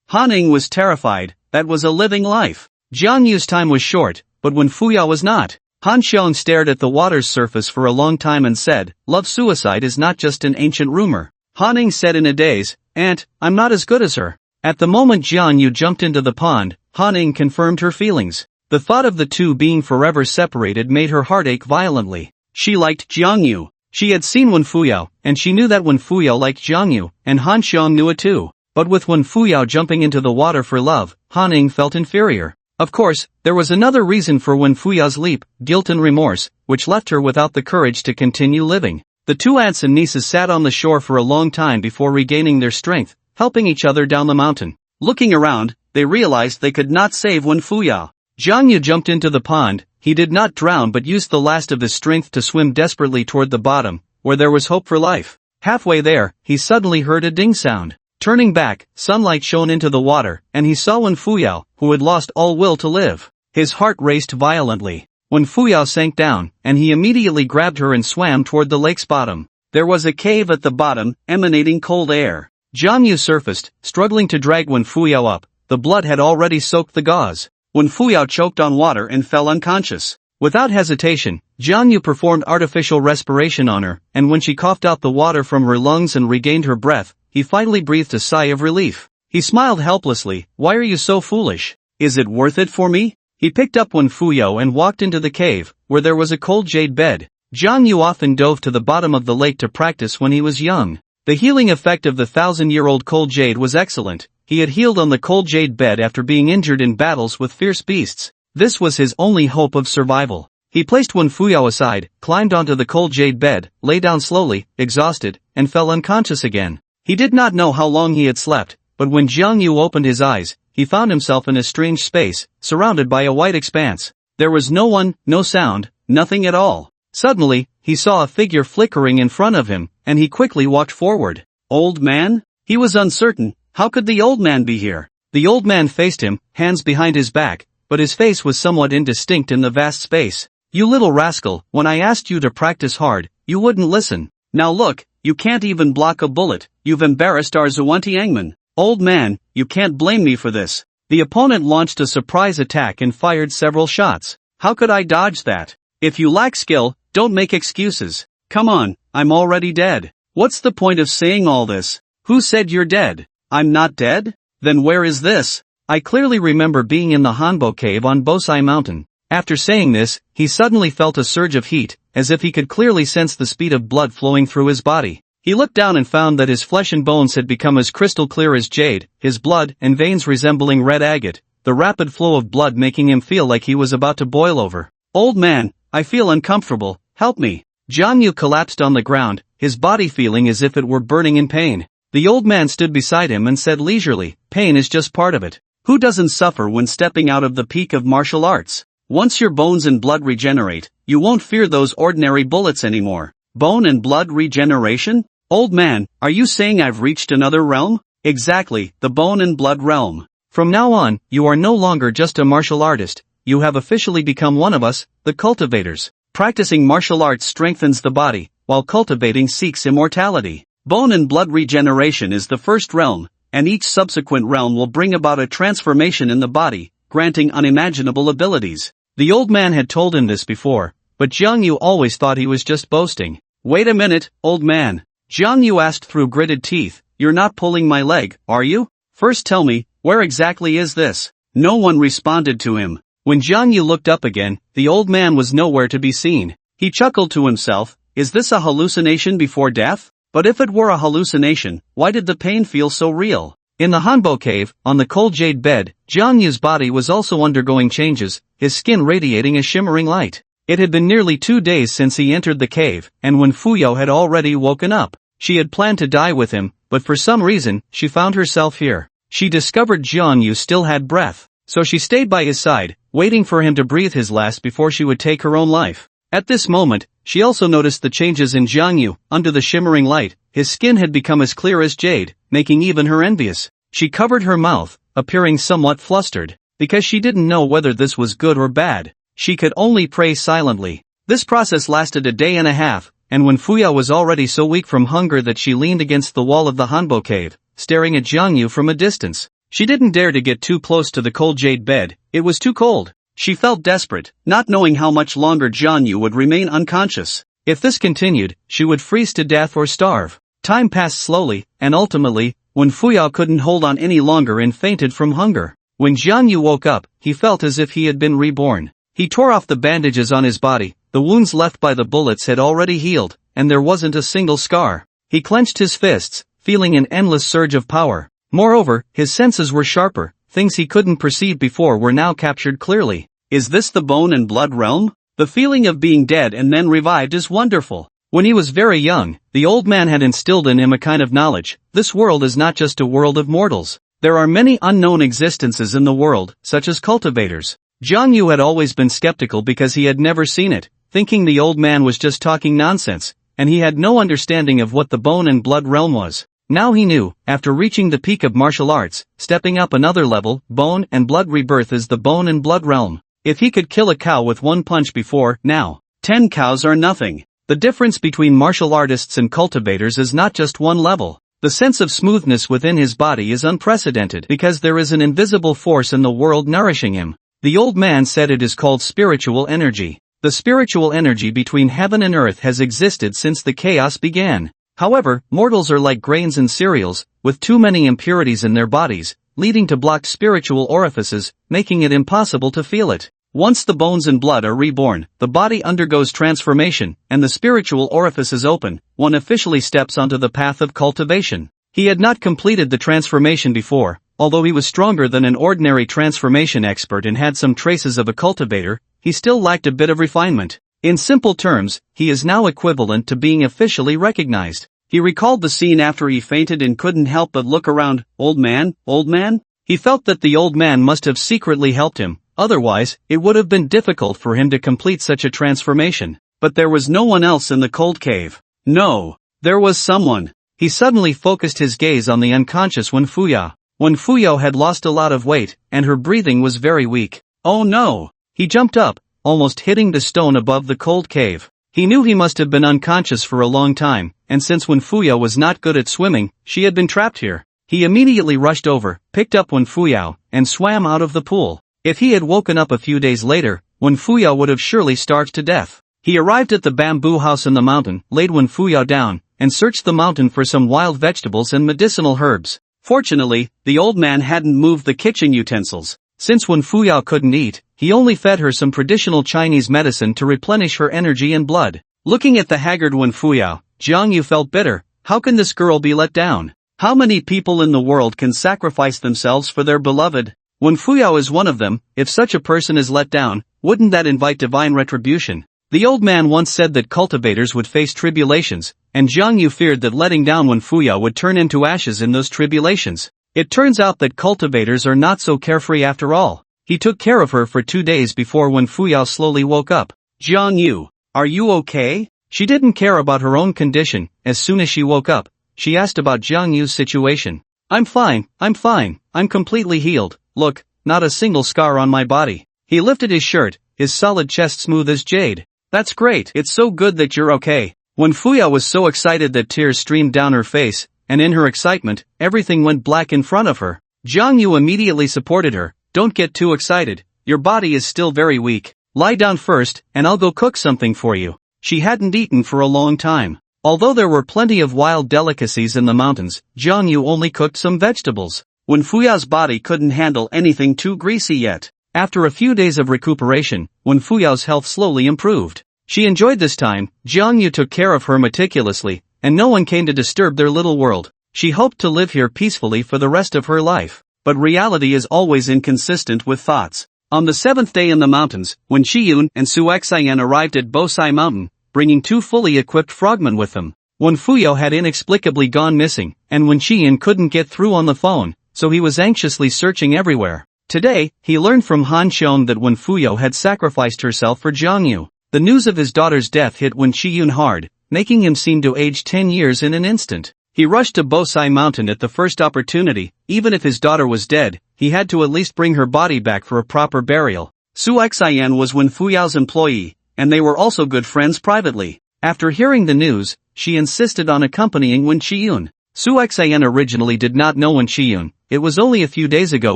Han Ning was terrified, that was a living life. Jiang Yu's time was short, but Wen Fuyo was not. Han Xiong stared at the water's surface for a long time and said, love suicide is not just an ancient rumor. Han Ning said in a daze, Aunt, I'm not as good as her. At the moment Jiang Yu jumped into the pond, Han Ning confirmed her feelings. The thought of the 2 being forever separated made her heart ache violently. She liked Jiang Yu. She had seen Wen Fuyo, and she knew that Wen Fuyo liked Jiang Yu, and Han Xiong knew it too. But with Wen Fuyo jumping into the water for love, Han Ning felt inferior. Of course, there was another reason for Wen Fuyo's leap, guilt and remorse, which left her without the courage to continue living. The 2 aunts and nieces sat on the shore for a long time before regaining their strength, helping each other down the mountain. Looking around, they realized they could not save Wen Fuyo. Jiang Yu jumped into the pond. He did not drown but used the last of his strength to swim desperately toward the bottom, where there was hope for life. Halfway there, he suddenly heard a ding sound. Turning back, sunlight shone into the water, and he saw Wen Fuyo, who had lost all will to live. His heart raced violently. Wen Fuyo sank down, and he immediately grabbed her and swam toward the lake's bottom. There was a cave at the bottom, emanating cold air. Jiang Yu surfaced, struggling to drag Wen Fuyo up. The blood had already soaked the gauze. Wen Fuyo choked on water and fell unconscious. Without hesitation, Jiang Yu performed artificial respiration on her, and when she coughed out the water from her lungs and regained her breath, he finally breathed a sigh of relief. He smiled helplessly. Why are you so foolish? Is it worth it for me? He picked up Wen Fuyo and walked into the cave, where there was a cold jade bed. Jiang Yu often dove to the bottom of the lake to practice when he was young. The healing effect of the 1,000-year-old cold jade was excellent. He had healed on the cold jade bed after being injured in battles with fierce beasts. This was his only hope of survival. He placed Wen Fuyo aside, climbed onto the cold jade bed, lay down slowly, exhausted, and fell unconscious again. He did not know how long he had slept, but when Jiang Yu opened his eyes, he found himself in a strange space, surrounded by a white expanse. There was no one, no sound, nothing at all. Suddenly, he saw a figure flickering in front of him, and he quickly walked forward. Old man? He was uncertain. How could the old man be here? The old man faced him, hands behind his back, but his face was somewhat indistinct in the vast space. You little rascal, when I asked you to practice hard, you wouldn't listen. Now look, you can't even block a bullet. You've embarrassed our Zhuantiangman. Old man, you can't blame me for this. The opponent launched a surprise attack and fired several shots. How could I dodge that? If you lack skill, don't make excuses. Come on, I'm already dead. What's the point of saying all this? Who said you're dead? I'm not dead? Then where is this? I clearly remember being in the Hanbo cave on Bosai Mountain. After saying this, he suddenly felt a surge of heat, as if he could clearly sense the speed of blood flowing through his body. He looked down and found that his flesh and bones had become as crystal clear as jade, his blood and veins resembling red agate, the rapid flow of blood making him feel like he was about to boil over. Old man, I feel uncomfortable, help me. Jiang Yu collapsed on the ground, his body feeling as if it were burning in pain. The old man stood beside him and said leisurely, pain is just part of it. Who doesn't suffer when stepping out of the peak of martial arts? Once your bones and blood regenerate, you won't fear those ordinary bullets anymore. Bone and blood regeneration? Old man, are you saying I've reached another realm? Exactly, the bone and blood realm. From now on, you are no longer just a martial artist, you have officially become one of us, the cultivators. Practicing martial arts strengthens the body, while cultivating seeks immortality. Bone and blood regeneration is the first realm, and each subsequent realm will bring about a transformation in the body, granting unimaginable abilities. The old man had told him this before, but Jiang Yu always thought he was just boasting. Wait a minute, old man. Jiang Yu asked through gritted teeth, you're not pulling my leg, are you? First tell me, where exactly is this? No one responded to him. When Jiang Yu looked up again, the old man was nowhere to be seen. He chuckled to himself, is this a hallucination before death? But if it were a hallucination, why did the pain feel so real? In the Hanbo cave, on the cold jade bed, Jiang Yu's body was also undergoing changes, his skin radiating a shimmering light. It had been nearly 2 days since he entered the cave, and when Fuyo had already woken up. She had planned to die with him, but for some reason, she found herself here. She discovered Jiang Yu still had breath, so she stayed by his side, waiting for him to breathe his last before she would take her own life. At this moment, she also noticed the changes in Jiang Yu. Under the shimmering light, his skin had become as clear as jade, making even her envious. She covered her mouth, appearing somewhat flustered, because she didn't know whether this was good or bad. She could only pray silently. This process lasted a day and a half, and when Fuya was already so weak from hunger that she leaned against the wall of the Hanbo cave, staring at Jiang Yu from a distance. She didn't dare to get too close to the cold jade bed, it was too cold. She felt desperate, not knowing how much longer Jiang Yu would remain unconscious. If this continued, she would freeze to death or starve. Time passed slowly, and ultimately, when Fuya couldn't hold on any longer and fainted from hunger. When Jiang Yu woke up, he felt as if he had been reborn. He tore off the bandages on his body, the wounds left by the bullets had already healed, and there wasn't a single scar. He clenched his fists, feeling an endless surge of power. Moreover, his senses were sharper, things he couldn't perceive before were now captured clearly. Is this the bone and blood realm? The feeling of being dead and then revived is wonderful. When he was very young, the old man had instilled in him a kind of knowledge. This world is not just a world of mortals. There are many unknown existences in the world, such as cultivators. Jiang Yu had always been skeptical because he had never seen it, thinking the old man was just talking nonsense, and he had no understanding of what the bone and blood realm was. Now he knew, after reaching the peak of martial arts, stepping up another level, bone and blood rebirth is the bone and blood realm. If he could kill a cow with one punch before, now, 10 cows are nothing. The difference between martial artists and cultivators is not just one level. The sense of smoothness within his body is unprecedented because there is an invisible force in the world nourishing him. The old man said it is called spiritual energy. The spiritual energy between heaven and earth has existed since the chaos began. However, mortals are like grains in cereals, with too many impurities in their bodies, leading to blocked spiritual orifices, making it impossible to feel it. Once the bones and blood are reborn, the body undergoes transformation, and the spiritual orifices open, one officially steps onto the path of cultivation. He had not completed the transformation before, although he was stronger than an ordinary transformation expert and had some traces of a cultivator, he still lacked a bit of refinement. In simple terms, he is now equivalent to being officially recognized. He recalled the scene after he fainted and couldn't help but look around. Old man? Old man? He felt that the old man must have secretly helped him, otherwise, it would have been difficult for him to complete such a transformation. But there was no one else in the cold cave. No, there was someone. He suddenly focused his gaze on the unconscious Fuyo. When Fuyo had lost a lot of weight, and her breathing was very weak. Oh no! He jumped up, almost hitting the stone above the cold cave. He knew he must have been unconscious for a long time, and since Fuyo was not good at swimming, she had been trapped here. He immediately rushed over, picked up Fuyo, and swam out of the pool. If he had woken up a few days later, Fuyo would have surely starved to death. He arrived at the bamboo house in the mountain, laid Fuyo down, and searched the mountain for some wild vegetables and medicinal herbs. Fortunately, the old man hadn't moved the kitchen utensils. Since Wen Fuyao couldn't eat, he only fed her some traditional Chinese medicine to replenish her energy and blood. Looking at the haggard Wen Fuyao, Jiang Yu felt bitter. How can this girl be let down? How many people in the world can sacrifice themselves for their beloved? Wen Fuyao is one of them. If such a person is let down, wouldn't that invite divine retribution? The old man once said that cultivators would face tribulations, and Jiang Yu feared that letting down Wen Fuyao would turn into ashes in those tribulations. It turns out that cultivators are not so carefree after all. He took care of her for 2 days before Wen Fuyao slowly woke up. Jiang Yu, are you okay? She didn't care about her own condition. As soon as she woke up, she asked about Jiang Yu's situation. I'm fine, I'm completely healed. Look, not a single scar on my body. He lifted his shirt, his solid chest smooth as jade. That's great, it's so good that you're okay. Wen Fuyao was so excited that tears streamed down her face, and in her excitement, everything went black in front of her. Jiang Yu immediately supported her. Don't get too excited, your body is still very weak. Lie down first, and I'll go cook something for you. She hadn't eaten for a long time. Although there were plenty of wild delicacies in the mountains, Jiang Yu only cooked some vegetables. Wen Fuyao's body couldn't handle anything too greasy yet. After a few days of recuperation, Wen Fuyao's health slowly improved. She enjoyed this time. Jiang Yu took care of her meticulously, and no one came to disturb their little world. She hoped to live here peacefully for the rest of her life. But reality is always inconsistent with thoughts. On the 7th day in the mountains, when Shiyun and Su Xian arrived at Bosai Mountain, bringing 2 fully equipped frogmen with them, Wen Fuyao had inexplicably gone missing, and Wen Xian couldn't get through on the phone, so he was anxiously searching everywhere. Today, he learned from Han Xiong that Wen Fuyao had sacrificed herself for Jiang Yu. The news of his daughter's death hit Wen Shiyun hard, making him seem to age 10 years in an instant. He rushed to Bosai Mountain at the first opportunity. Even if his daughter was dead, he had to at least bring her body back for a proper burial. Su Xian was Wen Fuyao's employee, and they were also good friends privately. After hearing the news, she insisted on accompanying Wen Shiyun. Su Xian originally did not know Wen Shiyun. It was only a few days ago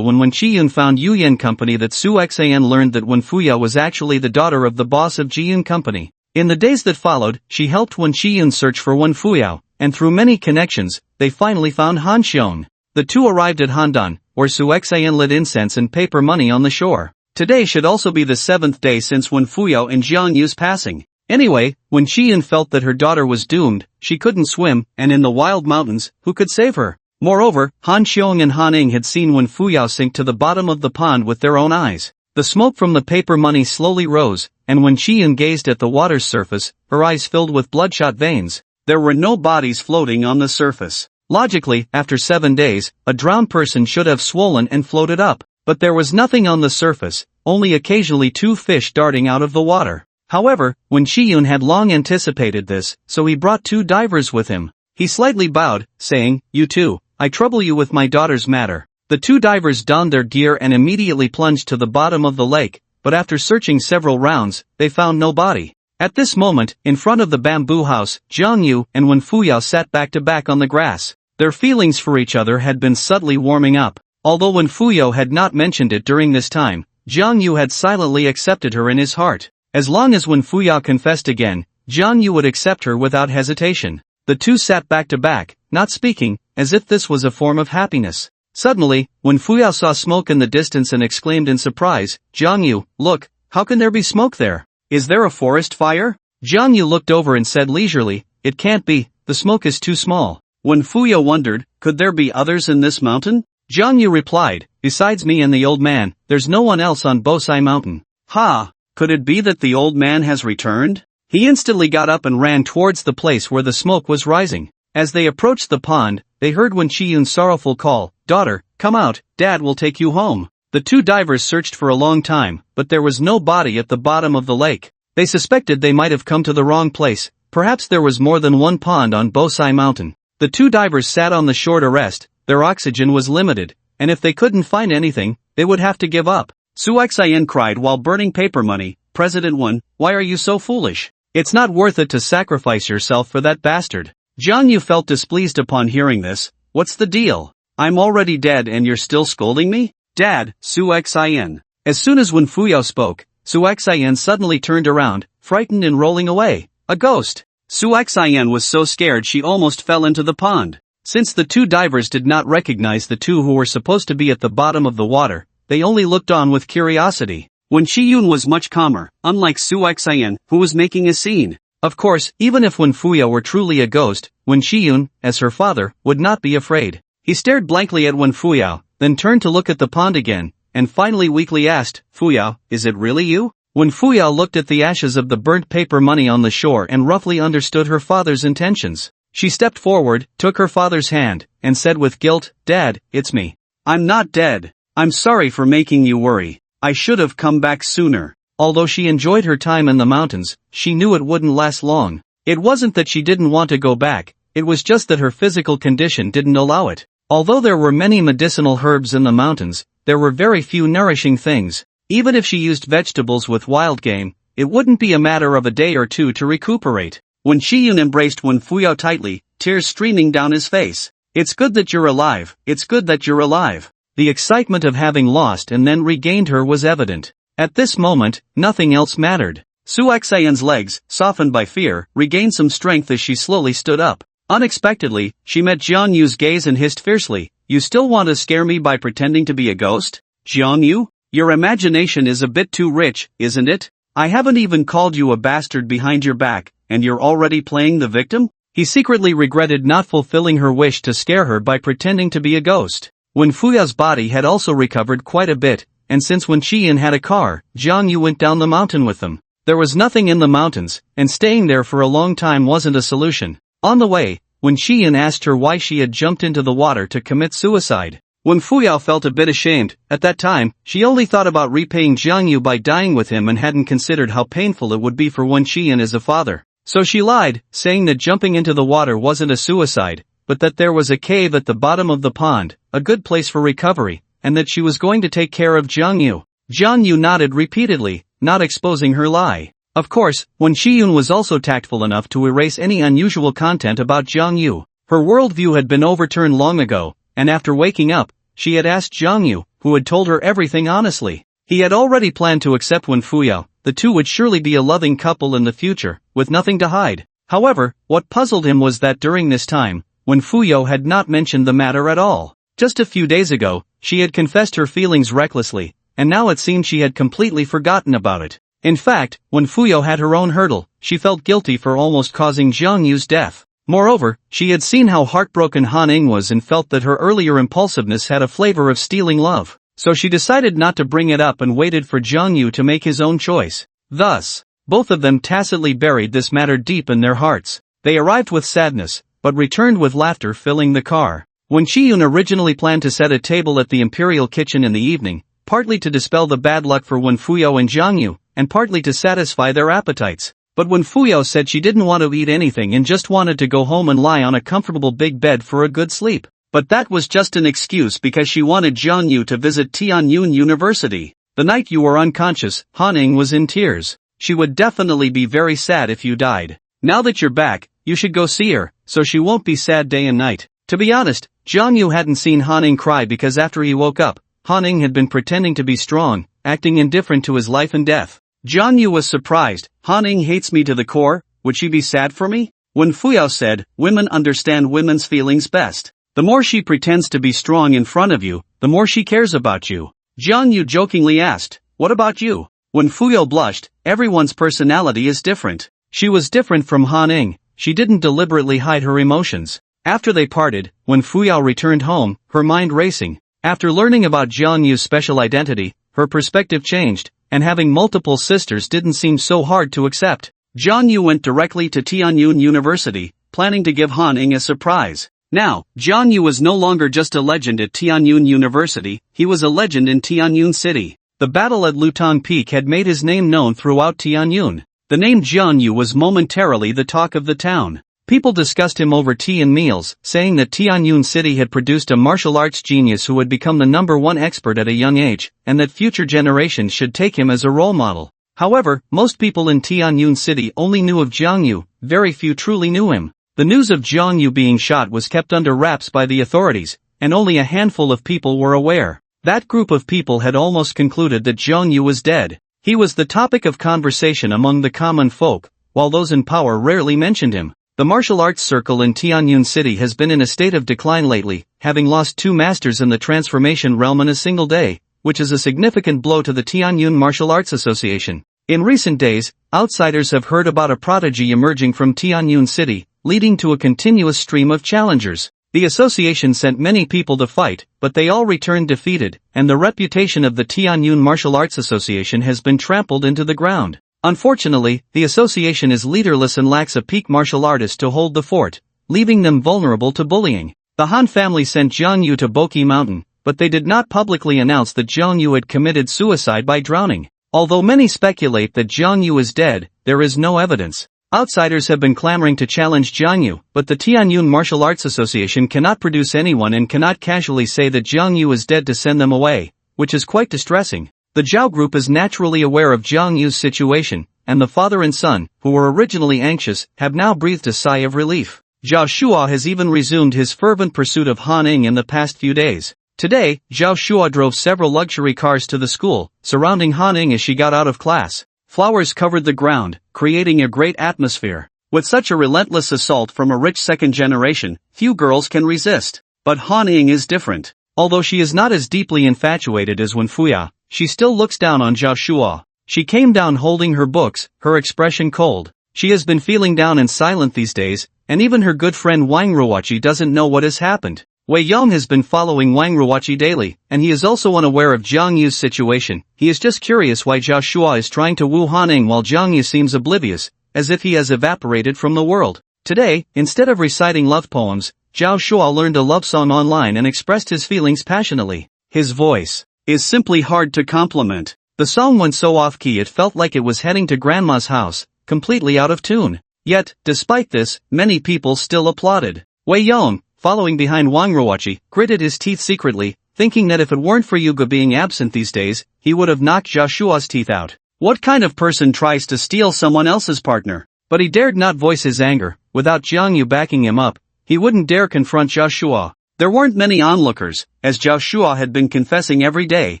when Wen Shiyun found Yuyan Company that Su Xian learned that Wen Fuyao was actually the daughter of the boss of Jiyun Company. In the days that followed, she helped Wen Shiyun search for Wen Fuyao, and through many connections, they finally found Han Xiong. The two arrived at Handan, where Su Xian lit incense and paper money on the shore. Today should also be the 7th day since Wen Fuyao and Jiang Yu's passing. Anyway, when Xian felt that her daughter was doomed, she couldn't swim, and in the wild mountains, who could save her? Moreover, Han Xiong and Han Ing had seen Wen Fuyao sink to the bottom of the pond with their own eyes. The smoke from the paper money slowly rose, and when Xian gazed at the water's surface, her eyes filled with bloodshot veins. There were no bodies floating on the surface. Logically, after 7 days, a drowned person should have swollen and floated up. But there was nothing on the surface, only occasionally 2 fish darting out of the water. However, Wen Shiyun had long anticipated this, so he brought 2 divers with him. He slightly bowed, saying, "You two, I trouble you with my daughter's matter." The 2 divers donned their gear and immediately plunged to the bottom of the lake, but after searching several rounds, they found no body. At this moment, in front of the bamboo house, Jiang Yu and Wen Fuyao sat back to back on the grass. Their feelings for each other had been subtly warming up. Although Wen Fuyao had not mentioned it during this time, Jiang Yu had silently accepted her in his heart. As long as Wen Fuyao confessed again, Jiang Yu would accept her without hesitation. The 2 sat back to back, not speaking, as if this was a form of happiness. Suddenly, Wen Fuyao saw smoke in the distance and exclaimed in surprise, "Jiang Yu, look, how can there be smoke there? Is there a forest fire?" Jiang Yu looked over and said leisurely, "It can't be, the smoke is too small." Wen Fuyao wondered, could there be others in this mountain? Jiang Yu replied, "Besides me and the old man, there's no one else on Bosai Mountain." Ha! Could it be that the old man has returned? He instantly got up and ran towards the place where the smoke was rising. As they approached the pond, they heard Wen Shiyun's sorrowful call, "Daughter, come out, Dad will take you home." The 2 divers searched for a long time, but there was no body at the bottom of the lake. They suspected they might have come to the wrong place. Perhaps there was more than one pond on Bosai Mountain. The 2 divers sat on the shore to rest. Their oxygen was limited, and if they couldn't find anything, they would have to give up. Su Xian cried while burning paper money, "President Wen, why are you so foolish? It's not worth it to sacrifice yourself for that bastard." Jiang Yu felt displeased upon hearing this. "What's the deal? I'm already dead and you're still scolding me?" "Dad, Su Xian." As soon as Wen Fuyao spoke, Su Xian suddenly turned around, frightened and rolling away. A ghost! Su Xian was so scared she almost fell into the pond. Since the two divers did not recognize the two who were supposed to be at the bottom of the water, they only looked on with curiosity. Wen Shiyun was much calmer, unlike Su Xian, who was making a scene. Of course, even if Wen Fuyo were truly a ghost, Wen Shiyun, as her father, would not be afraid. He stared blankly at Wen Fuyo, then turned to look at the pond again, and finally weakly asked, "Fuyo, is it really you?" Wen Fuyo looked at the ashes of the burnt paper money on the shore and roughly understood her father's intentions. She stepped forward, took her father's hand, and said with guilt, "Dad, it's me. I'm not dead. I'm sorry for making you worry. I should have come back sooner." Although she enjoyed her time in the mountains, she knew it wouldn't last long. It wasn't that she didn't want to go back, it was just that her physical condition didn't allow it. Although there were many medicinal herbs in the mountains, there were very few nourishing things. Even if she used vegetables with wild game, it wouldn't be a matter of a day or two to recuperate. Wen Shiyun embraced Wen Fuyo tightly, tears streaming down his face. "It's good that you're alive, it's good that you're alive." The excitement of having lost and then regained her was evident. At this moment, nothing else mattered. Su Xian's legs, softened by fear, regained some strength as she slowly stood up. Unexpectedly, she met Jiang Yu's gaze and hissed fiercely, "You still want to scare me by pretending to be a ghost? Jiang Yu? Your imagination is a bit too rich, isn't it? I haven't even called you a bastard behind your back, and you're already playing the victim?" He secretly regretted not fulfilling her wish to scare her by pretending to be a ghost. Wen Fuyo's body had also recovered quite a bit, and since Wen Qian had a car, Jiang Yu went down the mountain with them. There was nothing in the mountains, and staying there for a long time wasn't a solution. On the way, Wen Qian asked her why she had jumped into the water to commit suicide. Wen Fuyo felt a bit ashamed. At that time, she only thought about repaying Jiang Yu by dying with him and hadn't considered how painful it would be for Wen Qian as a father. So she lied, saying that jumping into the water wasn't a suicide, but that there was a cave at the bottom of the pond, a good place for recovery, and that she was going to take care of Jiang Yu. Jiang Yu nodded repeatedly, not exposing her lie. Of course, Wen Shiyun was also tactful enough to erase any unusual content about Jiang Yu. Her worldview had been overturned long ago, and after waking up, she had asked Jiang Yu, who had told her everything honestly. He had already planned to accept Wen Fuyo. The two would surely be a loving couple in the future, with nothing to hide. However, what puzzled him was that during this time, Wen Fuyo had not mentioned the matter at all. Just a few days ago, she had confessed her feelings recklessly, and now it seemed she had completely forgotten about it. In fact, Wen Fuyo had her own hurdle. She felt guilty for almost causing Jiang Yu's death. Moreover, she had seen how heartbroken Han Ing was and felt that her earlier impulsiveness had a flavor of stealing love. So she decided not to bring it up and waited for Jiang Yu to make his own choice. Thus, both of them tacitly buried this matter deep in their hearts. They arrived with sadness, but returned with laughter filling the car. Wen Shiyun originally planned to set a table at the imperial kitchen in the evening, partly to dispel the bad luck for Wen Fuyo and Jiang Yu, and partly to satisfy their appetites. But Wen Fuyo said she didn't want to eat anything and just wanted to go home and lie on a comfortable big bed for a good sleep. But that was just an excuse because she wanted Jiang Yu to visit Tianyun University. "The night you were unconscious, Han Ing was in tears. She would definitely be very sad if you died. Now that you're back, you should go see her, so she won't be sad day and night." To be honest, Jiang Yu hadn't seen Han Ing cry because after he woke up, Han Ing had been pretending to be strong, acting indifferent to his life and death. Jiang Yu was surprised. "Han Ing hates me to the core, would she be sad for me?" Wen Fuyo said, "Women understand women's feelings best. The more she pretends to be strong in front of you, the more she cares about you." Jiang Yu jokingly asked, "What about you?" Wen Fuyo blushed. Everyone's personality is different. She was different from Han Ing. She didn't deliberately hide her emotions. After they parted, Wen Fuyo returned home, her mind racing. After learning about Jiang Yu's special identity, her perspective changed, and having multiple sisters didn't seem so hard to accept. Jiang Yu went directly to Tianyun University, planning to give Han Ing a surprise. Now, Jiang Yu was no longer just a legend at Tianyun University, he was a legend in Tianyun City. The battle at Lutong Peak had made his name known throughout Tianyun. The name Jiang Yu was momentarily the talk of the town. People discussed him over tea and meals, saying that Tianyun City had produced a martial arts genius who had become the #1 expert at a young age, and that future generations should take him as a role model. However, most people in Tianyun City only knew of Jiang Yu, very few truly knew him. The news of Jiang Yu being shot was kept under wraps by the authorities, and only a handful of people were aware. That group of people had almost concluded that Jiang Yu was dead. He was the topic of conversation among the common folk, while those in power rarely mentioned him. The martial arts circle in Tianyun City has been in a state of decline lately, having lost 2 masters in the transformation realm in a single day, which is a significant blow to the Tianyun Martial Arts Association. In recent days, outsiders have heard about a prodigy emerging from Tianyun City, leading to a continuous stream of challengers. The association sent many people to fight, but they all returned defeated, and the reputation of the Tianyun Martial Arts Association has been trampled into the ground. Unfortunately, the association is leaderless and lacks a peak martial artist to hold the fort, leaving them vulnerable to bullying. The Han family sent Zhang Yu to Boki Mountain, but they did not publicly announce that Zhang Yu had committed suicide by drowning. Although many speculate that Zhang Yu is dead, there is no evidence. Outsiders have been clamoring to challenge Zhang Yu, but the Tianyun Martial Arts Association cannot produce anyone and cannot casually say that Zhang Yu is dead to send them away, which is quite distressing. The Zhao group is naturally aware of Zhang Yu's situation, and the father and son, who were originally anxious, have now breathed a sigh of relief. Zhao Shua has even resumed his fervent pursuit of Han Ning in the past few days. Today, Zhao Shua drove several luxury cars to the school, surrounding Han Ning as she got out of class. Flowers covered the ground, creating a great atmosphere. With such a relentless assault from a rich second generation, few girls can resist. But Han Ning is different. Although she is not as deeply infatuated as Wen Fuya, she still looks down on Zhao Shua. She came down holding her books, her expression cold. She has been feeling down and silent these days, and even her good friend Wang Ruoqi doesn't know what has happened. Wei Yong has been following Wang Ruoqi daily, and he is also unaware of Zhang Yu's situation. He is just curious why Zhao Shua is trying to woo Han Ning while Zhang Yu seems oblivious, as if he has evaporated from the world. Today, instead of reciting love poems, Zhao Shua learned a love song online and expressed his feelings passionately. His voice is simply hard to compliment. The song went so off-key it felt like it was heading to Grandma's house, completely out of tune. Yet, despite this, many people still applauded. Wei Yong, following behind Wang Ruoqi, gritted his teeth secretly, thinking that if it weren't for Yuga being absent these days, he would have knocked Zhao Shua's teeth out. What kind of person tries to steal someone else's partner? But he dared not voice his anger. Without Zhang Yu backing him up, he wouldn't dare confront Zhao Shua. There weren't many onlookers, as Zhao Shua had been confessing every day,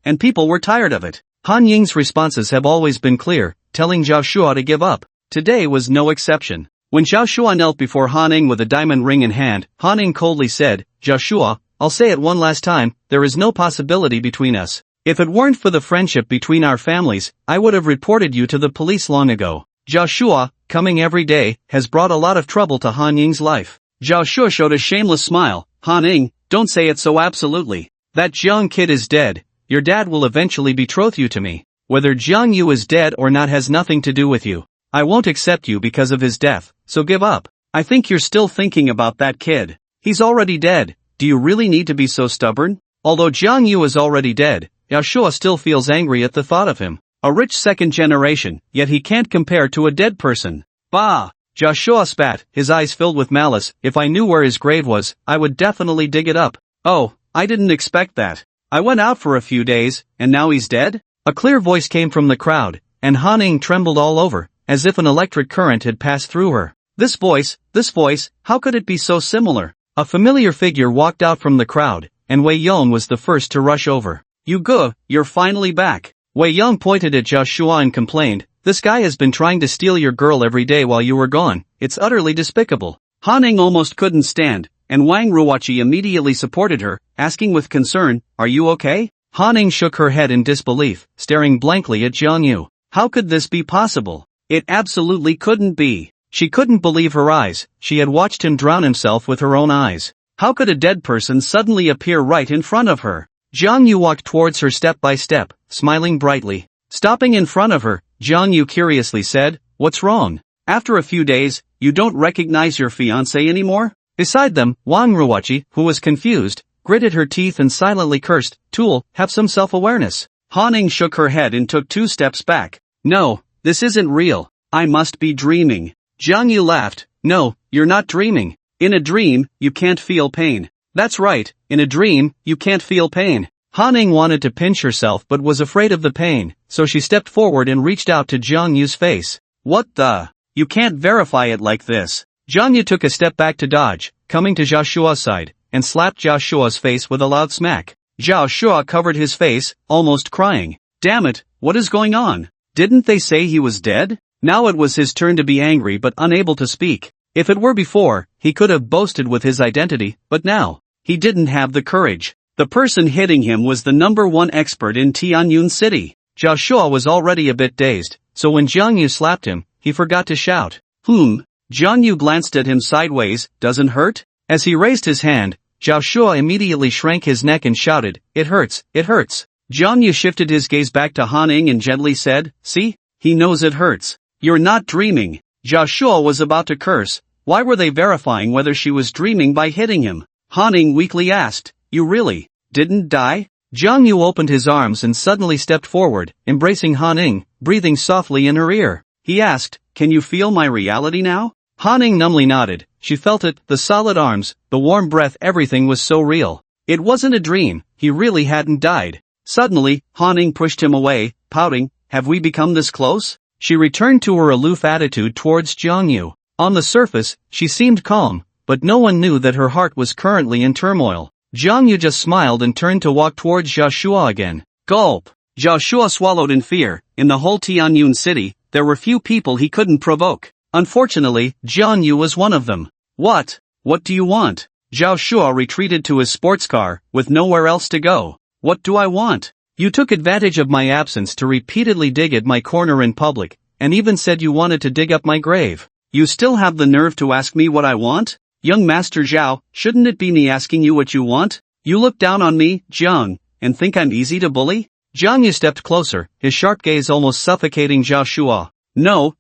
and people were tired of it. Han Ying's responses have always been clear, telling Zhao Shua to give up. Today was no exception. When Zhao Shua knelt before Han Ning with a diamond ring in hand, Han Ning coldly said, "Zhao Shua, I'll say it one last time, there is no possibility between us. If it weren't for the friendship between our families, I would have reported you to the police long ago." Zhao Shua, coming every day, has brought a lot of trouble to Han Ying's life. Zhao Shua showed a shameless smile. "Han Ning, don't say it so absolutely. That Zhang kid is dead. Your dad will eventually betroth you to me. Whether Zhang Yu is dead or not has nothing to do with you. I won't accept you because of his death, so give up. I think you're still thinking about that kid. He's already dead. Do you really need to be so stubborn?" Although Zhang Yu is already dead, Zhao Shua still feels angry at the thought of him. A rich second generation, yet he can't compare to a dead person. Bah! Zhao Shua spat, his eyes filled with malice. "If I knew where his grave was, I would definitely dig it up." "Oh, I didn't expect that. I went out for a few days, and now he's dead?" A clear voice came from the crowd, and Han Ning trembled all over, as if an electric current had passed through her. This voice, how could it be so similar? A familiar figure walked out from the crowd, and Wei Yong was the first to rush over. "Yuge, you're finally back." Wei Yong pointed at Zhao Shua and complained, "This guy has been trying to steal your girl every day while you were gone. It's utterly despicable." Han Ning almost couldn't stand, and Wang Ruoqi immediately supported her, asking with concern, "Are you okay?" Han Ning shook her head in disbelief, staring blankly at Zhang Yu. How could this be possible? It absolutely couldn't be. She couldn't believe her eyes. She had watched him drown himself with her own eyes. How could a dead person suddenly appear right in front of her? Zhang Yu walked towards her step by step, smiling brightly. Stopping in front of her, Zhang Yu curiously said, "What's wrong? After a few days, you don't recognize your fiancé anymore?" Beside them, Wang Ruoqi, who was confused, gritted her teeth and silently cursed, "Tool, have some self-awareness." Han Ning shook her head and took 2 steps back. "No, this isn't real. I must be dreaming." Zhang Yu laughed. "No, you're not dreaming. In a dream, you can't feel pain." "That's right, in a dream, you can't feel pain." Han Ning wanted to pinch herself but was afraid of the pain, so she stepped forward and reached out to Zhang Yu's face. "What the? You can't verify it like this." Zhang Yu took a step back to dodge, coming to Zhao Shua's side, and slapped Zhao Shua's face with a loud smack. Zhao Shua covered his face, almost crying. "Damn it, what is going on? Didn't they say he was dead?" Now it was his turn to be angry but unable to speak. If it were before, he could have boasted with his identity, but now, he didn't have the courage. The person hitting him was the #1 expert in Tianyun City. Joshua was already a bit dazed, so when Jiang Yu slapped him, he forgot to shout. Jiang Yu glanced at him sideways. Doesn't hurt? As he raised his hand, Joshua immediately shrank his neck and shouted, it hurts, it hurts. Jiang Yu shifted his gaze back to Han Ning and gently said, see? He knows it hurts. You're not dreaming. Joshua was about to curse. Why were they verifying whether she was dreaming by hitting him? Han Ning weakly asked, you really didn't die? Jiang Yu opened his arms and suddenly stepped forward, embracing Han Ning, breathing softly in her ear. He asked, can you feel my reality now? Han Ning numbly nodded. She felt it, the solid arms, the warm breath, everything was so real. It wasn't a dream, he really hadn't died. Suddenly, Han Ning pushed him away, pouting, have we become this close? She returned to her aloof attitude towards Jiang Yu. On the surface, she seemed calm, but no one knew that her heart was currently in turmoil. Jiang Yu just smiled and turned to walk towards Joshua again. Gulp! Joshua swallowed in fear. In the whole Tianyun City, there were few people he couldn't provoke. Unfortunately, Jiang Yu was one of them. What do you want? Joshua retreated to his sports car, with nowhere else to go. What do I want? You took advantage of my absence to repeatedly dig at my corner in public, and even said you wanted to dig up my grave. You still have the nerve to ask me what I want? Young Master Zhao, shouldn't it be me asking you what you want? You look down on me, Jiang, and think I'm easy to bully? Jiang Yu stepped closer, his sharp gaze almost suffocating Joshua. No.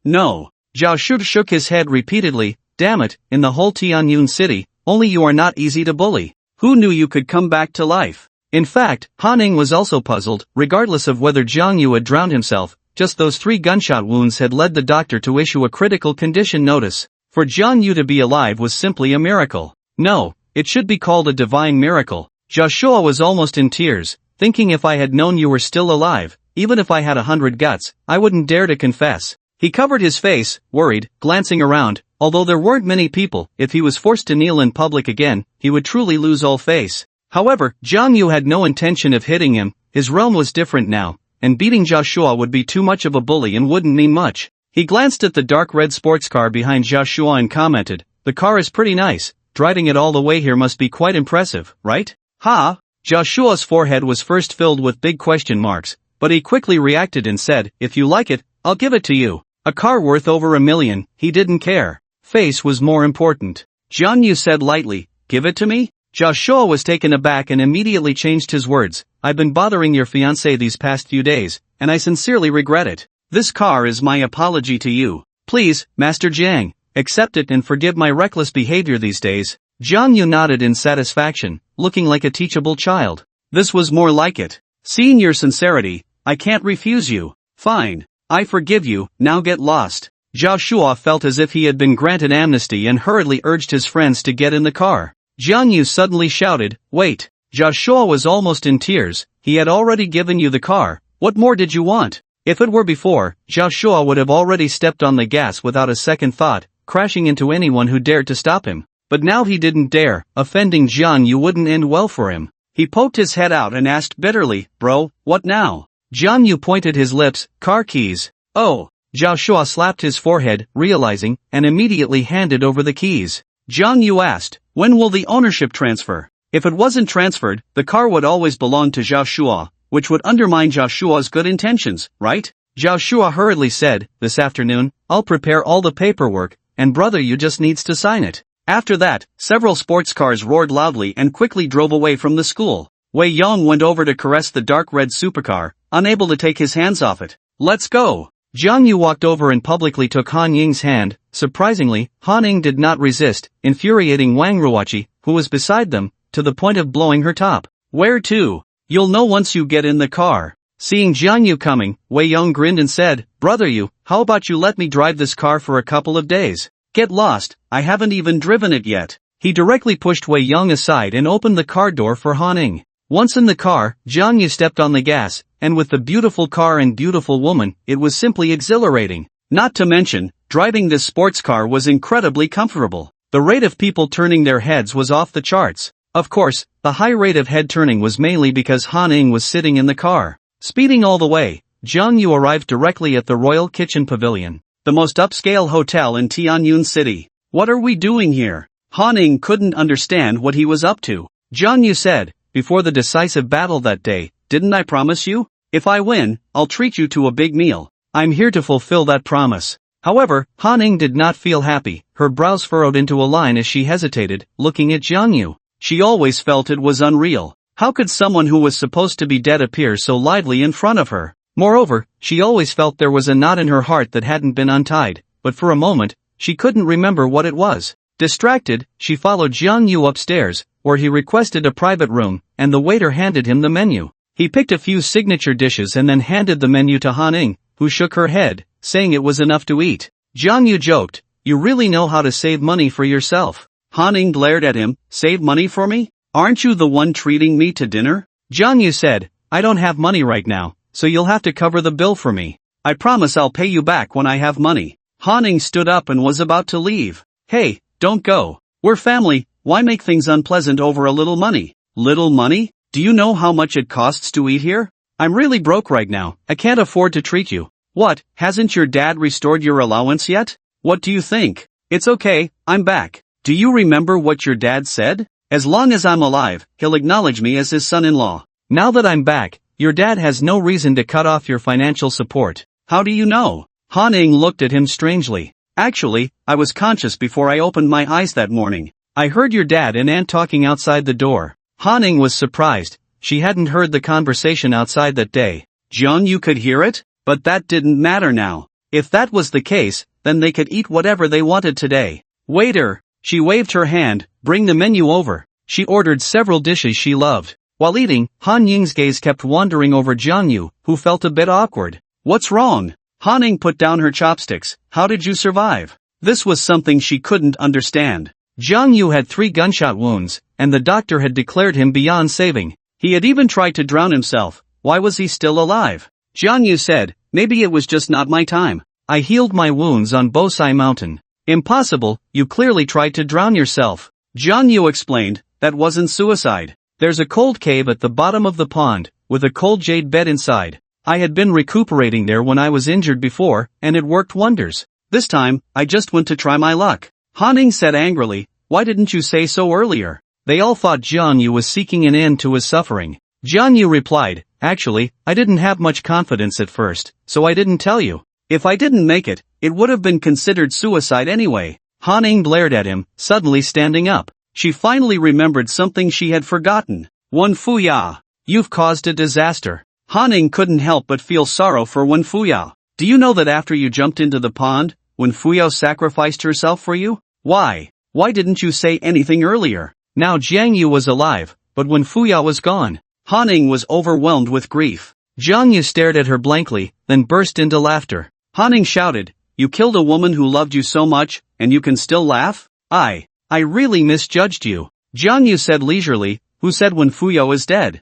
Joshua shook his head repeatedly. Damn it, in the whole Tianyun City, only you are not easy to bully. Who knew you could come back to life? In fact, Han Ning was also puzzled. Regardless of whether Jiang Yu had drowned himself, just those 3 gunshot wounds had led the doctor to issue a critical condition notice. For Jiang Yu to be alive was simply a miracle. No, it should be called a divine miracle. Joshua was almost in tears, thinking if I had known you were still alive, even if I had 100 guts, I wouldn't dare to confess. He covered his face, worried, glancing around. Although there weren't many people, if he was forced to kneel in public again, he would truly lose all face. However, Jiang Yu had no intention of hitting him. His realm was different now, and beating Joshua would be too much of a bully and wouldn't mean much. He glanced at the dark red sports car behind Joshua and commented, the car is pretty nice, driving it all the way here must be quite impressive, right? Ha! Joshua's forehead was first filled with big question marks, but he quickly reacted and said, if you like it, I'll give it to you. A car worth over $1 million, he didn't care. Face was more important. Jiang Yu said lightly, give it to me? Joshua was taken aback and immediately changed his words. I've been bothering your fiancé these past few days, and I sincerely regret it. This car is my apology to you. Please, Master Jiang, accept it and forgive my reckless behavior these days. Jiang Yu nodded in satisfaction, looking like a teachable child. This was more like it. Seeing your sincerity, I can't refuse you. Fine. I forgive you, now get lost. Joshua felt as if he had been granted amnesty and hurriedly urged his friends to get in the car. Jiang Yu suddenly shouted, wait. Joshua was almost in tears. He had already given you the car. What more did you want? If it were before, Joshua would have already stepped on the gas without a second thought, crashing into anyone who dared to stop him. But now he didn't dare. Offending Jiang Yu wouldn't end well for him. He poked his head out and asked bitterly, bro, what now? Jiang Yu pointed his lips, car keys. Oh. Joshua slapped his forehead, realizing, and immediately handed over the keys. Jiang Yu asked, when will the ownership transfer? If it wasn't transferred, the car would always belong to Joshua, which would undermine Joshua's good intentions, right? Joshua hurriedly said, this afternoon, I'll prepare all the paperwork, and brother you just needs to sign it. After that, several sports cars roared loudly and quickly drove away from the school. Wei Yong went over to caress the dark red supercar, unable to take his hands off it. Let's go! Jiang Yu walked over and publicly took Han Ying's hand. Surprisingly, Han Ying did not resist, infuriating Wang Ruoqi, who was beside them, to the point of blowing her top. Where to? You'll know once you get in the car. Seeing Jiang Yu coming, Wei Yong grinned and said, brother you, how about you let me drive this car for a couple of days? Get lost, I haven't even driven it yet. He directly pushed Wei Yong aside and opened the car door for Han Ying. Once in the car, Jiang Yu stepped on the gas, and with the beautiful car and beautiful woman, it was simply exhilarating. Not to mention, driving this sports car was incredibly comfortable. The rate of people turning their heads was off the charts. Of course, the high rate of head turning was mainly because Han Ying was sitting in the car. Speeding all the way, Jiang Yu arrived directly at the Royal Kitchen Pavilion, the most upscale hotel in Tianyun City. What are we doing here? Han Ning couldn't understand what he was up to. Jiang Yu said, before the decisive battle that day, didn't I promise you? If I win, I'll treat you to a big meal. I'm here to fulfill that promise. However, Han Ning did not feel happy, her brows furrowed into a line as she hesitated, looking at Jiang Yu. She always felt it was unreal. How could someone who was supposed to be dead appear so lively in front of her? Moreover, she always felt there was a knot in her heart that hadn't been untied, but for a moment, she couldn't remember what it was. Distracted, she followed Jiang Yu upstairs, where he requested a private room, and the waiter handed him the menu. He picked a few signature dishes and then handed the menu to Han Ning, who shook her head, saying it was enough to eat. Jiang Yu joked, "You really know how to save money for yourself." Han Ning glared at him, "Save money for me? Aren't you the one treating me to dinner?" Jiang Yu said, "I don't have money right now, so you'll have to cover the bill for me." "I promise I'll pay you back when I have money." Han Ning stood up and was about to leave. "Hey, don't go. We're family, why make things unpleasant over a little money?" "Little money? Do you know how much it costs to eat here? I'm really broke right now, I can't afford to treat you." "What, hasn't your dad restored your allowance yet? What do you think?" "It's okay, I'm back. Do you remember what your dad said? As long as I'm alive, he'll acknowledge me as his son-in-law." "Now that I'm back, your dad has no reason to cut off your financial support." "How do you know?" Han Ning looked at him strangely. "Actually, I was conscious before I opened my eyes that morning. I heard your dad and aunt talking outside the door." Han Ning was surprised. She hadn't heard the conversation outside that day. Jiang Yu could hear it? But that didn't matter now. If that was the case, then they could eat whatever they wanted today. "Waiter!" She waved her hand, "Bring the menu over." She ordered several dishes she loved. While eating, Han Ying's gaze kept wandering over Jiang Yu, who felt a bit awkward. "What's wrong?" Han Ning put down her chopsticks. "How did you survive?" This was something she couldn't understand. Jiang Yu had 3 gunshot wounds, and the doctor had declared him beyond saving. He had even tried to drown himself. Why was he still alive? Jiang Yu said, "Maybe it was just not my time. I healed my wounds on Bosai Mountain." "Impossible, you clearly tried to drown yourself." Jiang Yu explained, "That wasn't suicide. There's a cold cave at the bottom of the pond, with a cold jade bed inside. I had been recuperating there when I was injured before, and it worked wonders. This time, I just went to try my luck." Han Ning said angrily, "Why didn't you say so earlier?" They all thought Jiang Yu was seeking an end to his suffering. Jiang Yu replied, "Actually, I didn't have much confidence at first, so I didn't tell you. If I didn't make it, it would have been considered suicide anyway." Han Ning glared at him, suddenly standing up. She finally remembered something she had forgotten. "Wen Fuya, you've caused a disaster." Han Ning couldn't help but feel sorrow for Wen Fuya. "Do you know that after you jumped into the pond, Wen Fuya sacrificed herself for you? Why didn't you say anything earlier?" Now Jiang Yu was alive, but Wen Fuya was gone. Han Ning was overwhelmed with grief. Jiang Yu stared at her blankly, then burst into laughter. Han Ning shouted, "You killed a woman who loved you so much, and you can still laugh? I really misjudged you." Jiang Yu said leisurely, "Who said Wen Fuya is dead?"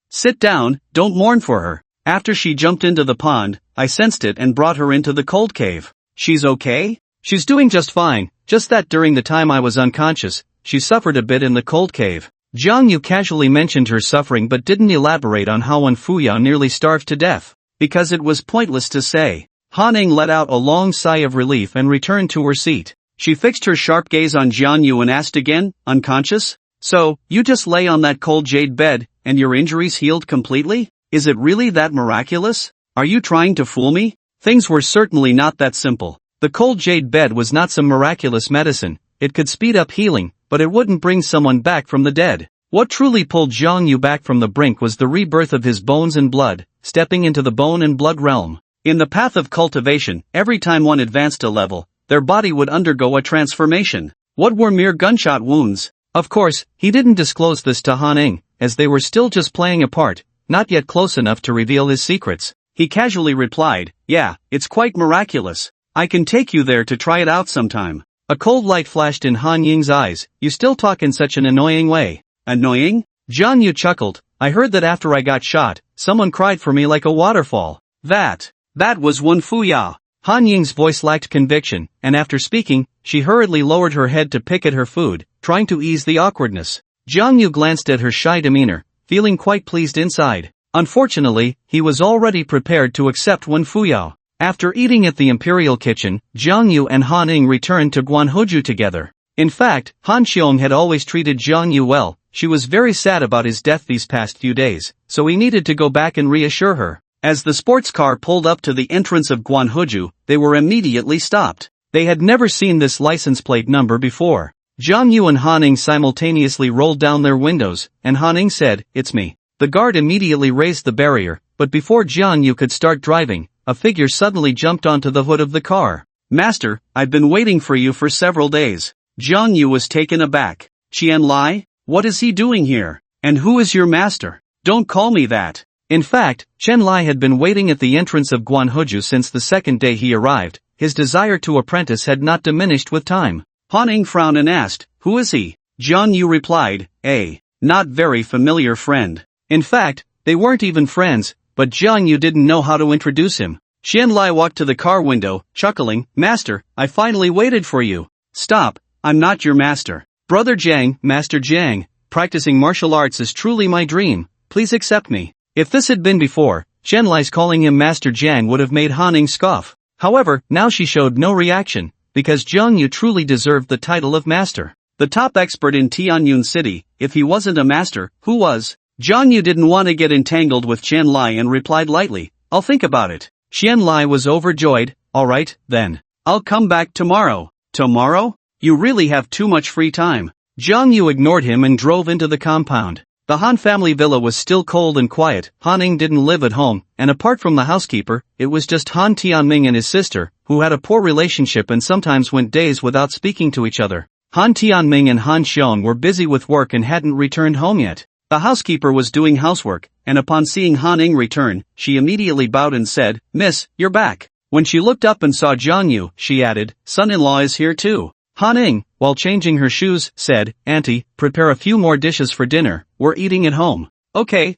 Sit down, don't mourn for her. After she jumped into the pond, I sensed it and brought her into the cold cave. She's okay?" "She's doing just fine, just that during the time I was unconscious, she suffered a bit in the cold cave." Jiang Yu casually mentioned her suffering but didn't elaborate on how Wen Fuya nearly starved to death. Because it was pointless to say. Han Ning let out a long sigh of relief and returned to her seat. She fixed her sharp gaze on Jiang Yu and asked again, "Unconscious? So, you just lay on that cold jade bed, and your injuries healed completely? Is it really that miraculous? Are you trying to fool me?" Things were certainly not that simple. The cold jade bed was not some miraculous medicine. It could speed up healing, but it wouldn't bring someone back from the dead. What truly pulled Jiang Yu back from the brink was the rebirth of his bones and blood, stepping into the bone and blood realm. In the path of cultivation, every time one advanced a level, their body would undergo a transformation. What were mere gunshot wounds? Of course, he didn't disclose this to Han Ning, as they were still just playing a part, not yet close enough to reveal his secrets. He casually replied, "Yeah, it's quite miraculous. I can take you there to try it out sometime." A cold light flashed in Han Ying's eyes. "You still talk in such an annoying way." "Annoying?" Jiang Yu chuckled. "I heard that after I got shot, someone cried for me like a waterfall." That was Wen Fuya. Han Ying's voice lacked conviction, and after speaking, she hurriedly lowered her head to pick at her food, trying to ease the awkwardness. Jiang Yu glanced at her shy demeanor, feeling quite pleased inside. Unfortunately, he was already prepared to accept Wen Fuya. After eating at the Imperial Kitchen, Jiang Yu and Han Ning returned to Guanhoju together. In fact, Han Xiong had always treated Jiang Yu well. She was very sad about his death these past few days, so he needed to go back and reassure her. As the sports car pulled up to the entrance of Guanhoju, they were immediately stopped. They had never seen this license plate number before. Jiang Yu and Han Ning simultaneously rolled down their windows, and Han Ning said, "It's me." The guard immediately raised the barrier, but before Jiang Yu could start driving, a figure suddenly jumped onto the hood of the car. "Master, I've been waiting for you for several days." Jiang Yu was taken aback. "Qian Lai? What is he doing here? And who is your master?" "Don't call me that." In fact, Chen Lai had been waiting at the entrance of Guanhoju since the second day he arrived. His desire to apprentice had not diminished with time. Han Ning frowned and asked, "Who is he?" Jiang Yu replied, "A not very familiar friend." In fact, they weren't even friends, but Jiang Yu didn't know how to introduce him. Qian Lai walked to the car window, chuckling, "Master, I finally waited for you." "Stop, I'm not your master." "Brother Jiang, Master Jiang, practicing martial arts is truly my dream, please accept me." If this had been before, Qian Lai's calling him Master Jiang would have made Han Ning scoff. However, now she showed no reaction, because Jiang Yu truly deserved the title of master. The top expert in Tianyun City, if he wasn't a master, who was? Jiang Yu didn't want to get entangled with Qian Lai and replied lightly, "I'll think about it." Qian Lai was overjoyed. "Alright, then. I'll come back tomorrow." "Tomorrow? You really have too much free time." Jiang Yu ignored him and drove into the compound. The Han family villa was still cold and quiet. Han Ning didn't live at home, and apart from the housekeeper, it was just Han Tianming and his sister, who had a poor relationship and sometimes went days without speaking to each other. Han Tianming and Han Xiong were busy with work and hadn't returned home yet. The housekeeper was doing housework, and upon seeing Han Ning return, she immediately bowed and said, "Miss, you're back." When she looked up and saw Jiang Yu, she added, "Son-in-law is here too." Han Ning, while changing her shoes, said, "Auntie, prepare a few more dishes for dinner, we're eating at home." Okay.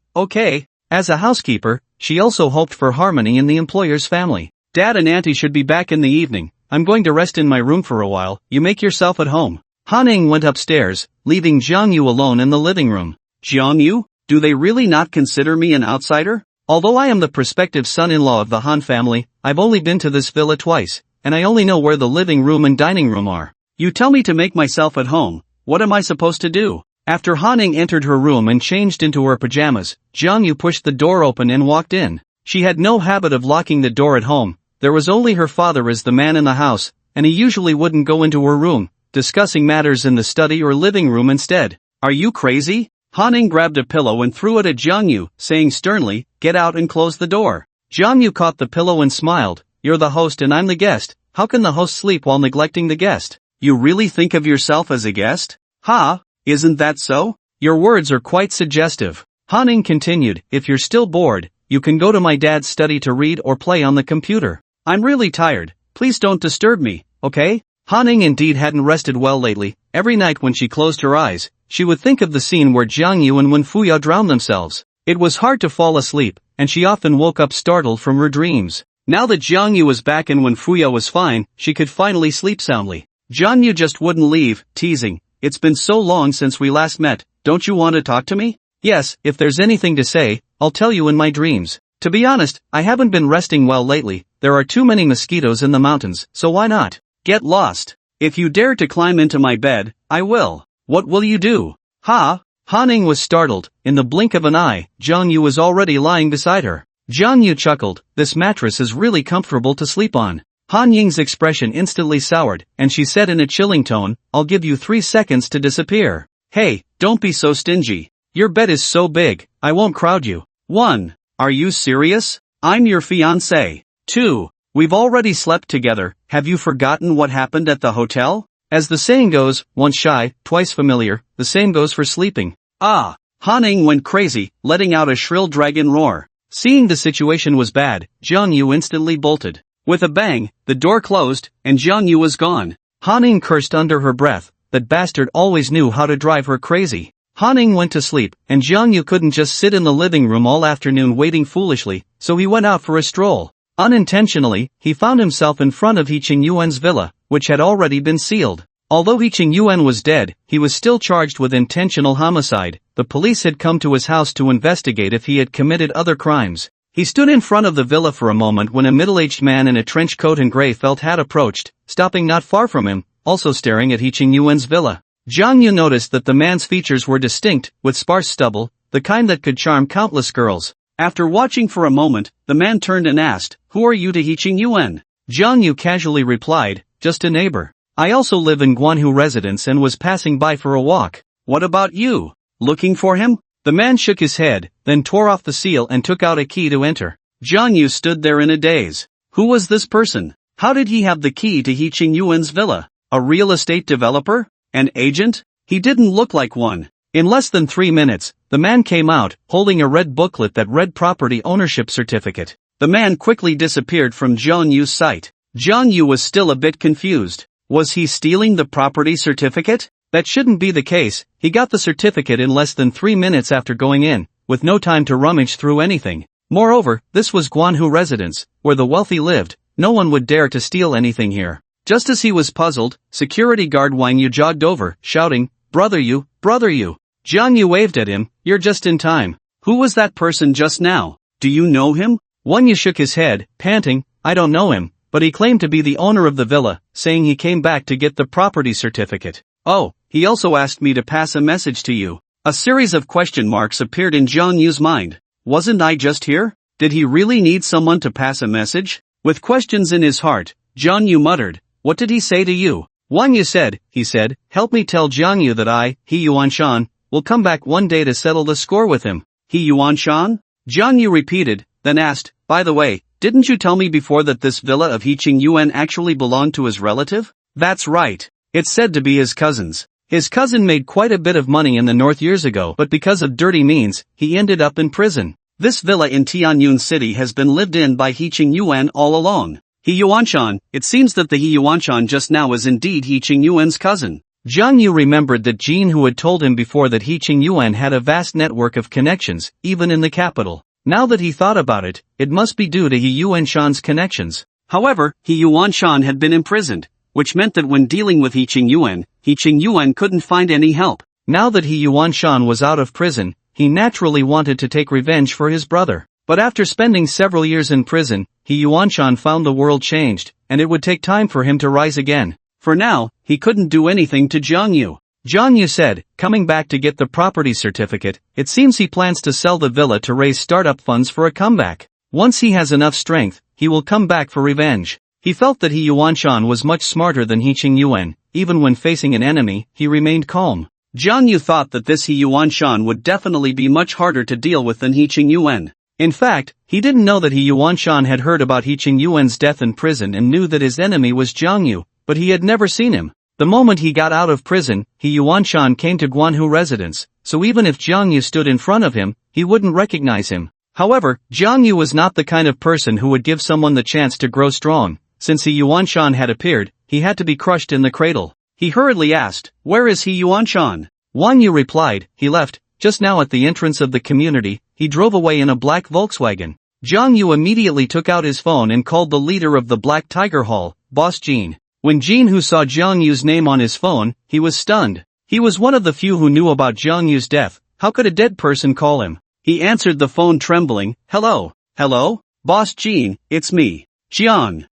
As a housekeeper, she also hoped for harmony in the employer's family. "Dad and Auntie should be back in the evening. I'm going to rest in my room for a while, you make yourself at home." Han Ning went upstairs, leaving Jiang Yu alone in the living room. "Jiang Yu, do they really not consider me an outsider? Although I am the prospective son-in-law of the Han family, I've only been to this villa twice, and I only know where the living room and dining room are. You tell me to make myself at home, what am I supposed to do?" After Han Ning entered her room and changed into her pajamas, Jiang Yu pushed the door open and walked in. She had no habit of locking the door at home. There was only her father as the man in the house, and he usually wouldn't go into her room, discussing matters in the study or living room instead. "Are you crazy?" Han Ning grabbed a pillow and threw it at Jiang Yu, saying sternly, "Get out and close the door." Jiang Yu caught the pillow and smiled, "You're the host and I'm the guest. How can the host sleep while neglecting the guest?" "You really think of yourself as a guest? Ha, isn't that so?" "Your words are quite suggestive." Han Ning continued, "If you're still bored, you can go to my dad's study to read or play on the computer. I'm really tired, please don't disturb me, okay?" Han Ning indeed hadn't rested well lately. Every night when she closed her eyes, she would think of the scene where Jiang Yu and Wen Fuyo drowned themselves. It was hard to fall asleep, and she often woke up startled from her dreams. Now that Jiang Yu was back and Wen Fuyo was fine, she could finally sleep soundly. Jiang Yu just wouldn't leave, teasing, "It's been so long since we last met, don't you want to talk to me?" "Yes, if there's anything to say, I'll tell you in my dreams. To be honest, I haven't been resting well lately, there are too many mosquitoes in the mountains, so why not?" "Get lost. If you dare to climb into my bed, I will." "What will you do?" "Ha?" Han Ning was startled. In the blink of an eye, Jiang Yu was already lying beside her. Jiang Yu chuckled, "This mattress is really comfortable to sleep on." Han Ying's expression instantly soured, and she said in a chilling tone, "I'll give you 3 seconds to disappear." "Hey, don't be so stingy. Your bed is so big, I won't crowd you." 1. Are you serious? I'm your fiancé. 2. We've already slept together, have you forgotten what happened at the hotel? As the saying goes, once shy, twice familiar, the same goes for sleeping. Ah! Han Ning went crazy, letting out a shrill dragon roar. Seeing the situation was bad, Jiang Yu instantly bolted. With a bang, the door closed, and Jiang Yu was gone. Han Ning cursed under her breath, that bastard always knew how to drive her crazy. Han Ning went to sleep, and Jiang Yu couldn't just sit in the living room all afternoon waiting foolishly, so he went out for a stroll. Unintentionally, he found himself in front of He Qing Yuan's villa, which had already been sealed. Although He Qing Yuan was dead, he was still charged with intentional homicide. The police had come to his house to investigate if he had committed other crimes. He stood in front of the villa for a moment when a middle-aged man in a trench coat and grey felt hat approached, stopping not far from him, also staring at He Qingyuan's villa. Jiang Yu noticed that the man's features were distinct, with sparse stubble, the kind that could charm countless girls. After watching for a moment, the man turned and asked, "Who are you to He Qingyuan?" Jiang Yu casually replied, "Just a neighbor. I also live in Guanhu residence and was passing by for a walk." "What about you? Looking for him?" The man shook his head, then tore off the seal and took out a key to enter. Jiang Yu stood there in a daze. Who was this person? How did he have the key to He Qingyuan's villa? A real estate developer? An agent? He didn't look like one. In less than 3 minutes, the man came out, holding a red booklet that read property ownership certificate. The man quickly disappeared from Jiang Yu's sight. Jiang Yu was still a bit confused. Was he stealing the property certificate? That shouldn't be the case. He got the certificate in less than 3 minutes after going in, with no time to rummage through anything. Moreover, this was Guanhu residence, where the wealthy lived. No one would dare to steal anything here. Just as he was puzzled, security guard Wang Yu jogged over, shouting, Brother Yu, Brother Yu." Jiang Yu waved at him, "You're just in time." Who was that person just now? Do you know him? Wang Yu shook his head, panting, "I don't know him, but he claimed to be the owner of the villa, saying he came back to get the property certificate." "Oh, he also asked me to pass a message to you." A series of question marks appeared in Jiang Yu's mind. Wasn't I just here? Did he really need someone to pass a message? With questions in his heart, Jiang Yu muttered, "What did he say to you?" Wang Yu said, "Help me tell Jiang Yu that I, He Yuanshan, will come back one day to settle the score with him." He Yuanshan? Jiang Yu repeated, then asked, "By the way, didn't you tell me before that this villa of He Qingyuan actually belonged to his relative?" "That's right. It's said to be his cousin's. His cousin made quite a bit of money in the north years ago, but because of dirty means, he ended up in prison. This villa in Tianyun City has been lived in by He Qingyuan all along. He Yuanshan, it seems that the He Yuanshan just now is indeed He Qingyuan's cousin." Jiang Yu remembered that Jin Hu had told him before that He Qingyuan had a vast network of connections, even in the capital. Now that he thought about it, it must be due to He Yuanshan's connections. However, He Yuanshan had been imprisoned, which meant that when dealing with He Qingyuan couldn't find any help. Now that He Yuanshan was out of prison, he naturally wanted to take revenge for his brother. But after spending several years in prison, He Yuanshan found the world changed, and it would take time for him to rise again. For now, he couldn't do anything to Jiang Yu. Jiang Yu said, coming back to get the property certificate, it seems he plans to sell the villa to raise startup funds for a comeback. Once he has enough strength, he will come back for revenge. He felt that He Yuanshan was much smarter than He Qingyuan. Even when facing an enemy, he remained calm. Jiang Yu thought that this He Yuanshan would definitely be much harder to deal with than He Qingyuan. In fact, he didn't know that He Yuanshan had heard about He Qingyuan's death in prison and knew that his enemy was Jiang Yu, but he had never seen him. The moment he got out of prison, He Yuanshan came to Guanhu residence, so even if Jiang Yu stood in front of him, he wouldn't recognize him. However, Jiang Yu was not the kind of person who would give someone the chance to grow strong. Since He Yuanshan had appeared, he had to be crushed in the cradle. He hurriedly asked, "Where is He Yuanshan?" Wang Yu replied, "He left, just now at the entrance of the community. He drove away in a black Volkswagen." Jiang Yu immediately took out his phone and called the leader of the Black Tiger Hall, Boss Jin. When Jin Hu saw Jiang Yu's name on his phone, he was stunned. He was one of the few who knew about Jiang Yu's death. How could a dead person call him? He answered the phone trembling, "Hello, hello, Boss Jin, it's me, Jiang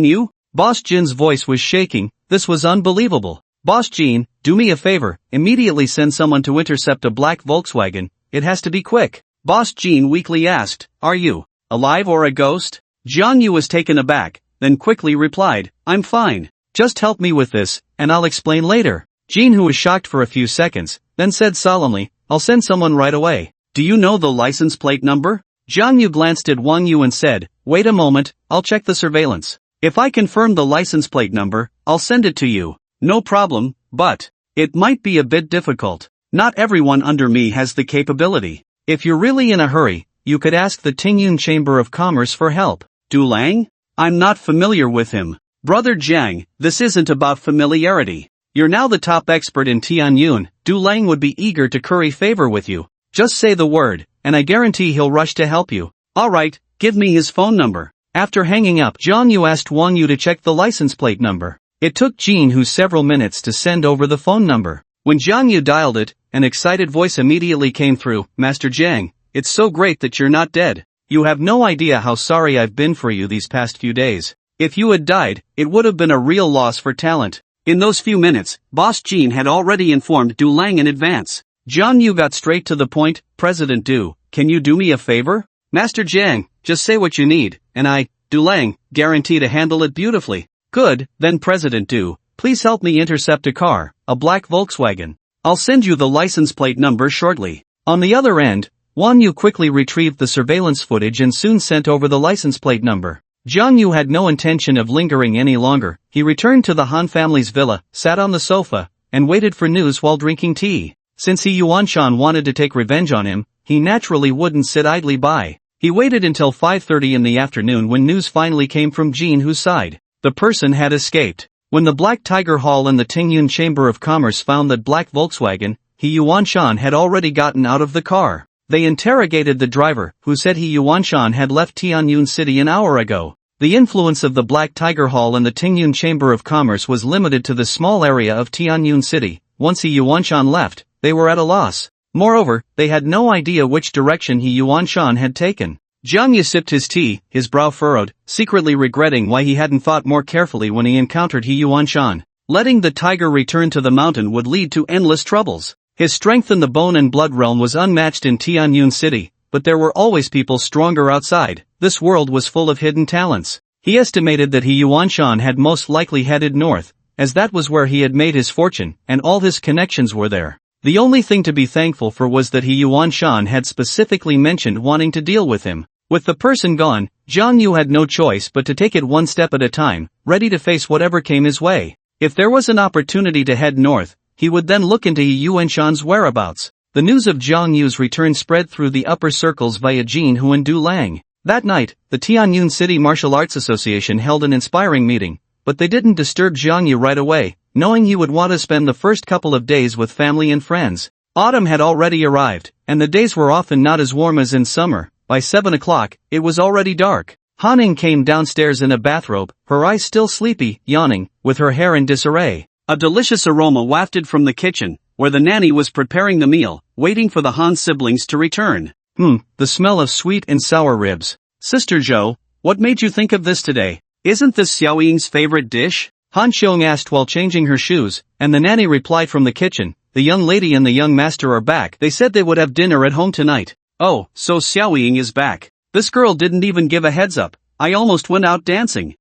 Yu?" Boss Jin's voice was shaking. This was unbelievable. "Boss Jin, do me a favor, immediately send someone to intercept a black Volkswagen. It has to be quick." Boss Jin weakly asked, "Are you alive or a ghost?" Jiang Yu was taken aback, then quickly replied, "I'm fine. Just help me with this, and I'll explain later." Jin, who was shocked for a few seconds, then said solemnly, "I'll send someone right away." "Do you know the license plate number?" Jiang Yu glanced at Wang Yu and said, "Wait a moment, I'll check the surveillance. If I confirm the license plate number, I'll send it to you. No problem, but it might be a bit difficult. Not everyone under me has the capability. If you're really in a hurry, you could ask the Tingyun Chamber of Commerce for help." "Dueling? I'm not familiar with him. Brother Jiang, this isn't about familiarity. You're now the top expert in Tianyun. Dueling would be eager to curry favor with you. Just say the word, and I guarantee he'll rush to help you." "Alright, give me his phone number." After hanging up, Jiang Yu asked Wang Yu to check the license plate number. It took Jin Hu several minutes to send over the phone number. When Jiang Yu dialed it, an excited voice immediately came through, "Master Jiang, it's so great that you're not dead. You have no idea how sorry I've been for you these past few days. If you had died, it would have been a real loss for talent. In those few minutes, Boss Jean had already informed Dueling in advance. Jiang Yu got straight to the point. President Du, can you do me a favor? Master Jang, just say what you need, and I, Dueling, guarantee to handle it beautifully. Good, then President Du, please help me intercept a car, a black Volkswagen. I'll send you the license plate number shortly. On the other end, Wang Yu quickly retrieved the surveillance footage and soon sent over the license plate number. Jiang Yu had no intention of lingering any longer. He returned to the Han family's villa, sat on the sofa, and waited for news while drinking tea. Since He Yuanshan wanted to take revenge on him, he naturally wouldn't sit idly by. He waited until 5:30 in the afternoon when news finally came from Jean Hu's side. The person had escaped. When the Black Tiger Hall and the Tingyun Chamber of Commerce found that black Volkswagen, He Yuanshan had already gotten out of the car. They interrogated the driver, who said He Yuanshan had left Tianyun City an hour ago. The influence of the Black Tiger Hall and the Tingyun Chamber of Commerce was limited to the small area of Tianyun City. Once He Yuanshan left, they were at a loss. Moreover, they had no idea which direction He Yuanshan had taken. Jiang Yu sipped his tea, his brow furrowed, secretly regretting why he hadn't thought more carefully when he encountered He Yuanshan. Letting the tiger return to the mountain would lead to endless troubles. His strength in the bone and blood realm was unmatched in Tianyun City, but there were always people stronger outside. This world was full of hidden talents. He estimated that He Yuanshan had most likely headed north, as that was where he had made his fortune, and all his connections were there. The only thing to be thankful for was that He Yuanshan had specifically mentioned wanting to deal with him. With the person gone, Jiang Yu had no choice but to take it one step at a time, ready to face whatever came his way. If there was an opportunity to head north, he would then look into He Yuanshan's whereabouts. The news of Jiang Yu's return spread through the upper circles via Jean Hu and Dueling. That night, the Tianyun City Martial Arts Association held an inspiring meeting, but they didn't disturb Jiang Yu right away, knowing he would want to spend the first couple of days with family and friends. Autumn had already arrived, and the days were often not as warm as in summer. By 7 o'clock, it was already dark. Hanning came downstairs in a bathrobe, her eyes still sleepy, yawning, with her hair in disarray. A delicious aroma wafted from the kitchen, where the nanny was preparing the meal, waiting for the Han siblings to return. The smell of sweet and sour ribs. Sister Zhou, what made you think of this today? Isn't this Xiao Ying's favorite dish? Han Xiong asked while changing her shoes, and the nanny replied from the kitchen, the young lady and the young master are back. They said they would have dinner at home tonight. Oh, so Xiao Ying is back. This girl didn't even give a heads up. I almost went out dancing.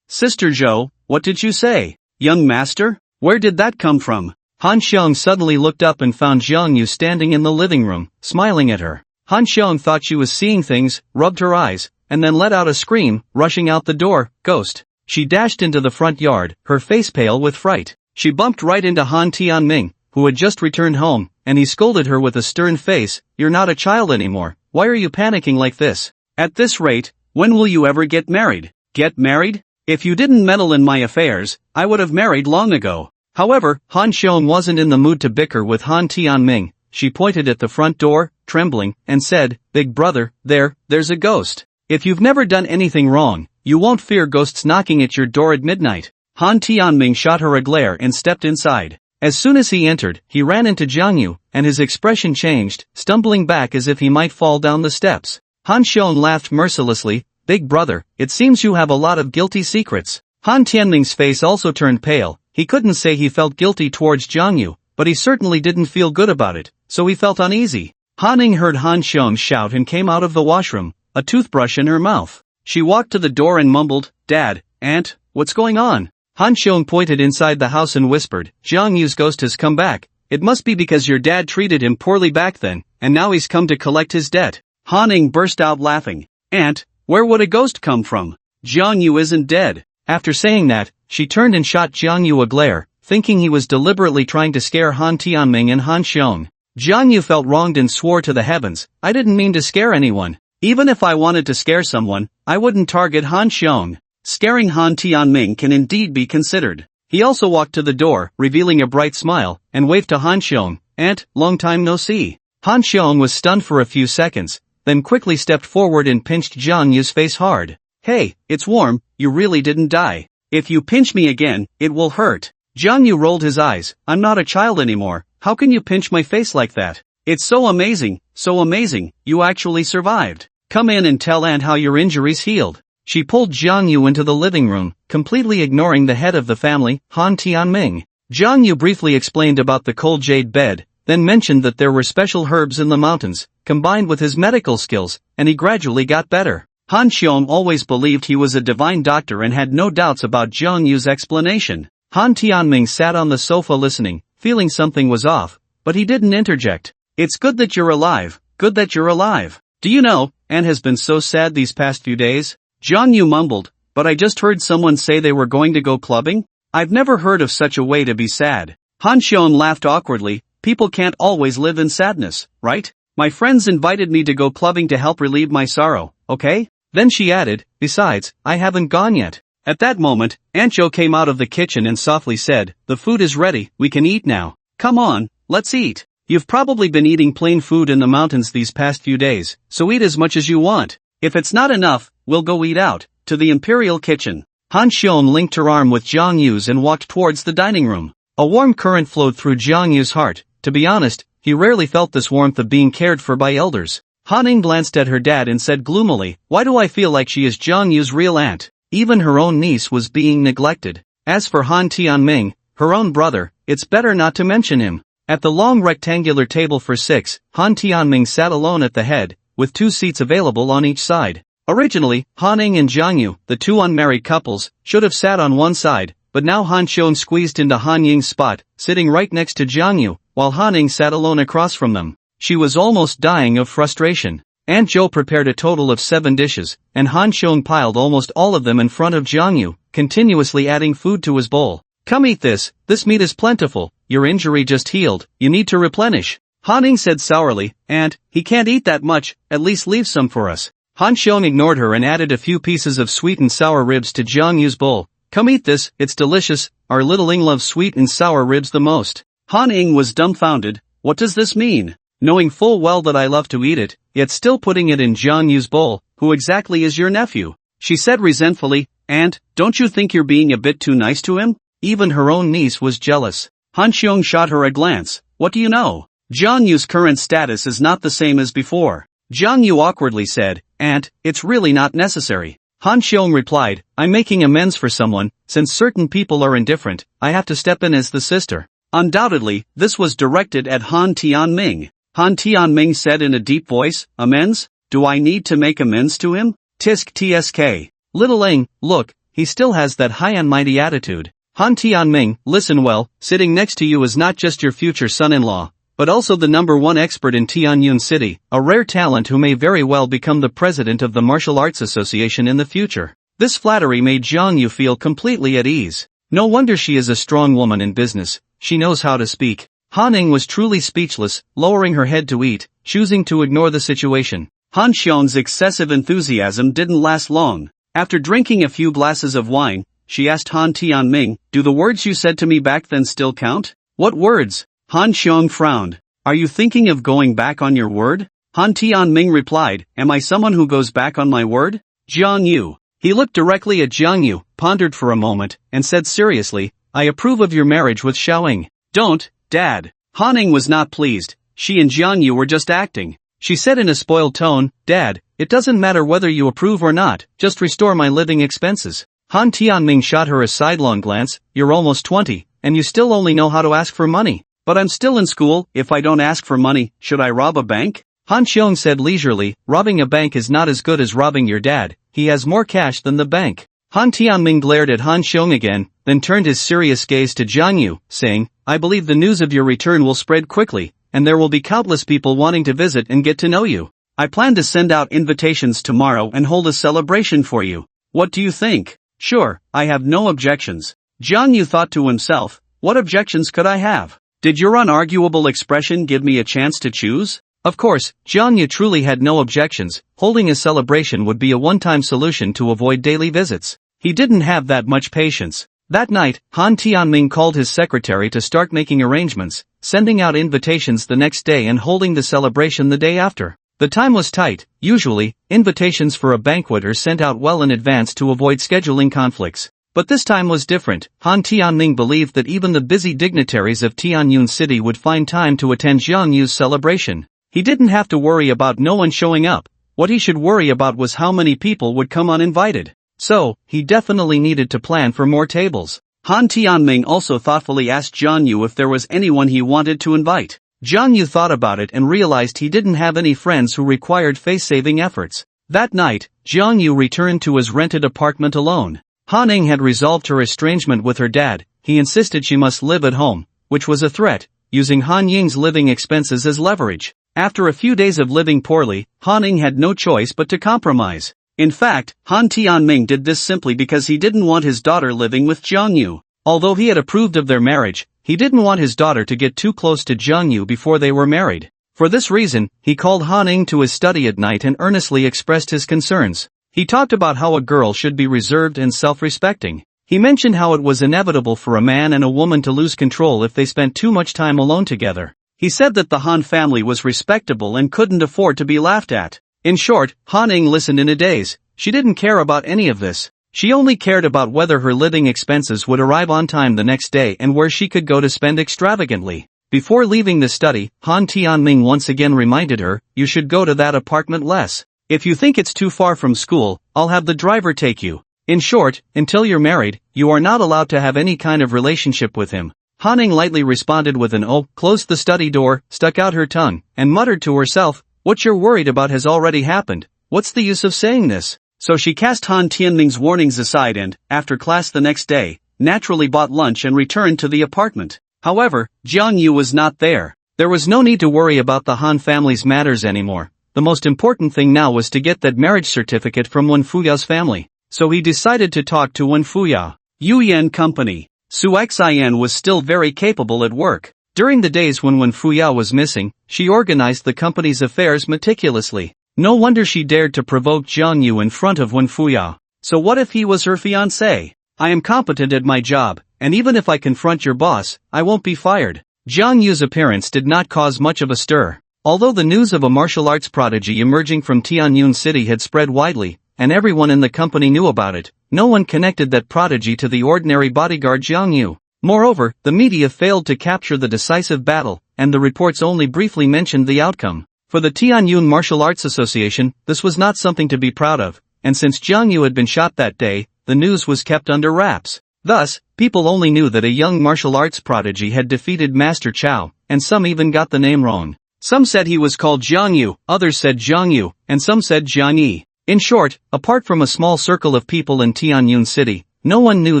Sister Zhou, what did you say? Young master? Where did that come from? Han Xiong suddenly looked up and found Jiang Yu standing in the living room, smiling at her. Han Xiong thought she was seeing things, rubbed her eyes, and then let out a scream, rushing out the door. Ghost. She dashed into the front yard, her face pale with fright. She bumped right into Han Tianming, who had just returned home, and he scolded her with a stern face. You're not a child anymore. Why are you panicking like this? At this rate, when will you ever get married? Get married? If you didn't meddle in my affairs, I would have married long ago. However, Han Xiong wasn't in the mood to bicker with Han Tianming. She pointed at the front door, trembling, and said, Big brother, there's a ghost. If you've never done anything wrong, you won't fear ghosts knocking at your door at midnight. Han Tianming shot her a glare and stepped inside. As soon as he entered, he ran into Jiang Yu, and his expression changed, stumbling back as if he might fall down the steps. Han Xiong laughed mercilessly. Big brother, it seems you have a lot of guilty secrets. Han Tianming's face also turned pale. He couldn't say he felt guilty towards Jiang Yu, but he certainly didn't feel good about it, so he felt uneasy. Hanning heard Han Xiong shout and came out of the washroom, a toothbrush in her mouth. She walked to the door and mumbled, Dad, Aunt, what's going on? Han Xiong pointed inside the house and whispered, Jiang Yu's ghost has come back. It must be because your dad treated him poorly back then, and now he's come to collect his debt. Hanning burst out laughing. Aunt, where would a ghost come from? Jiang Yu isn't dead. After saying that, she turned and shot Jiang Yu a glare, thinking he was deliberately trying to scare Han Tianming and Han Xiong. Jiang Yu felt wronged and swore to the heavens, I didn't mean to scare anyone. Even if I wanted to scare someone, I wouldn't target Han Xiong. Scaring Han Tianming can indeed be considered. He also walked to the door, revealing a bright smile, and waved to Han Xiong, Aunt, long time no see. Han Xiong was stunned for a few seconds, then quickly stepped forward and pinched Jiang Yu's face hard. Hey, it's warm, you really didn't die. If you pinch me again, it will hurt. Jiang Yu rolled his eyes. I'm not a child anymore. How can you pinch my face like that? It's so amazing, you actually survived. Come in and tell Aunt how your injury's healed. She pulled Jiang Yu into the living room, completely ignoring the head of the family, Han Tianming. Jiang Yu briefly explained about the cold jade bed, then mentioned that there were special herbs in the mountains, combined with his medical skills, and he gradually got better. Han Xiong always believed he was a divine doctor and had no doubts about Jiang Yu's explanation. Han Tianming sat on the sofa listening, feeling something was off, but he didn't interject. It's good that you're alive, good that you're alive. Do you know, Anne has been so sad these past few days? Jiang Yu mumbled, but I just heard someone say they were going to go clubbing? I've never heard of such a way to be sad. Han Xiong laughed awkwardly. People can't always live in sadness, right? My friends invited me to go clubbing to help relieve my sorrow, okay? Then she added, besides, I haven't gone yet. At that moment, Aunt Jo came out of the kitchen and softly said, the food is ready, we can eat now. Come on, let's eat. You've probably been eating plain food in the mountains these past few days, so eat as much as you want. If it's not enough, we'll go eat out, to the imperial kitchen. Han Xiong linked her arm with Jiang Yu's and walked towards the dining room. A warm current flowed through Jiang Yu's heart. To be honest, he rarely felt this warmth of being cared for by elders. Han Ning glanced at her dad and said gloomily, why do I feel like she is Jiang Yu's real aunt? Even her own niece was being neglected. As for Han Tianming, her own brother, it's better not to mention him. At the long rectangular table for 6, Han Tianming sat alone at the head, with 2 seats available on each side. Originally, Han Ning and Jiang Yu, the 2 unmarried couples, should have sat on one side, but now Han Xiong squeezed into Han Ying's spot, sitting right next to Jiang Yu, while Han Ning sat alone across from them. She was almost dying of frustration. Aunt Jo prepared a total of 7 dishes, and Han Xiong piled almost all of them in front of Jiang Yu, continuously adding food to his bowl. Come eat this meat is plentiful, your injury just healed, you need to replenish. Han Ning said sourly, Aunt, he can't eat that much, at least leave some for us. Han Xiong ignored her and added a few pieces of sweet and sour ribs to Jiang Yu's bowl. Come eat this, it's delicious, our little Ing loves sweet and sour ribs the most. Han Ing was dumbfounded. What does this mean? Knowing full well that I love to eat it, yet still putting it in Jiang Yu's bowl, who exactly is your nephew? She said resentfully, Aunt, don't you think you're being a bit too nice to him? Even her own niece was jealous. Han Xiong shot her a glance. What do you know? Jiang Yu's current status is not the same as before. Jiang Yu awkwardly said, Aunt, it's really not necessary. Han Xiong replied, I'm making amends for someone, since certain people are indifferent, I have to step in as the sister. Undoubtedly, this was directed at Han Tianming. Han Tianming said in a deep voice, amends? Do I need to make amends to him? Tisk tsk. Little Ing, look, he still has that high and mighty attitude. Han Tianming, listen well, sitting next to you is not just your future son-in-law, but also the #1 expert in Tianyun City, a rare talent who may very well become the president of the Martial Arts Association in the future. This flattery made Jiang Yu feel completely at ease. No wonder she is a strong woman in business, she knows how to speak. Han Ning was truly speechless, lowering her head to eat, choosing to ignore the situation. Han Xiong's excessive enthusiasm didn't last long. After drinking a few glasses of wine, she asked Han Tianming, do the words you said to me back then still count? What words? Han Xiong frowned. Are you thinking of going back on your word? Han Tianming replied, am I someone who goes back on my word? Jiang Yu. He looked directly at Jiang Yu, pondered for a moment, and said seriously, I approve of your marriage with Xiaoying. Don't, Dad. Han Ning was not pleased. She and Jiang Yu were just acting. She said in a spoiled tone, Dad, it doesn't matter whether you approve or not, just restore my living expenses. Han Tianming shot her a sidelong glance, you're almost 20, and you still only know how to ask for money. But I'm still in school, if I don't ask for money, should I rob a bank? Han Xiong said leisurely, robbing a bank is not as good as robbing your dad, he has more cash than the bank. Han Tianming glared at Han Xiong again, then turned his serious gaze to Jiang Yu, saying, I believe the news of your return will spread quickly, and there will be countless people wanting to visit and get to know you. I plan to send out invitations tomorrow and hold a celebration for you. What do you think? Sure, I have no objections. Jiang Yu thought to himself, what objections could I have? Did your unarguable expression give me a chance to choose? Of course, Jiang Yu truly had no objections, holding a celebration would be a one-time solution to avoid daily visits. He didn't have that much patience. That night, Han Tianming called his secretary to start making arrangements, sending out invitations the next day and holding the celebration the day after. The time was tight. Usually, invitations for a banquet are sent out well in advance to avoid scheduling conflicts. But this time was different. Han Tianming believed that even the busy dignitaries of Tianyun City would find time to attend Jiang Yu's celebration. He didn't have to worry about no one showing up. What he should worry about was how many people would come uninvited. So, he definitely needed to plan for more tables. Han Tianming also thoughtfully asked Jiang Yu if there was anyone he wanted to invite. Jiang Yu thought about it and realized he didn't have any friends who required face-saving efforts. That night, Jiang Yu returned to his rented apartment alone. Han Ning had resolved her estrangement with her dad. He insisted she must live at home, which was a threat, using Han Ying's living expenses as leverage. After a few days of living poorly, Han Ning had no choice but to compromise. In fact, Han Tianming did this simply because he didn't want his daughter living with Jiang Yu. Although he had approved of their marriage, he didn't want his daughter to get too close to Jiang Yu before they were married. For this reason, he called Han Ning to his study at night and earnestly expressed his concerns. He talked about how a girl should be reserved and self-respecting. He mentioned how it was inevitable for a man and a woman to lose control if they spent too much time alone together. He said that the Han family was respectable and couldn't afford to be laughed at. In short, Han Ning listened in a daze. She didn't care about any of this. She only cared about whether her living expenses would arrive on time the next day and where she could go to spend extravagantly. Before leaving the study, Han Tianming once again reminded her, "You should go to that apartment less. If you think it's too far from school, I'll have the driver take you." In short, until you're married, you are not allowed to have any kind of relationship with him. Han Ning lightly responded with an "oh," closed the study door, stuck out her tongue, and muttered to herself, "What you're worried about has already happened. What's the use of saying this?" So she cast Han Tianming's warnings aside and, after class the next day, naturally bought lunch and returned to the apartment. However, Jiang Yu was not there. There was no need to worry about the Han family's matters anymore. The most important thing now was to get that marriage certificate from Wen Fuyao's family. So he decided to talk to Wen Fuyao. Yu Yan Company. Su Xian was still very capable at work. During the days when Wen Fuyao was missing, she organized the company's affairs meticulously. No wonder she dared to provoke Jiang Yu in front of Wen Fuyao. So what if he was her fiancé? I am competent at my job, and even if I confront your boss, I won't be fired. Jiang Yu's appearance did not cause much of a stir. Although the news of a martial arts prodigy emerging from Tianyun City had spread widely, and everyone in the company knew about it, no one connected that prodigy to the ordinary bodyguard Jiang Yu. Moreover, the media failed to capture the decisive battle, and the reports only briefly mentioned the outcome. For the Tianyun Martial Arts Association, this was not something to be proud of, and since Jiang Yu had been shot that day, the news was kept under wraps. Thus, people only knew that a young martial arts prodigy had defeated Master Chao, and some even got the name wrong. Some said he was called Jiang Yu, others said Jiang Yu, and some said Jiang Yi. In short, apart from a small circle of people in Tianyun City, no one knew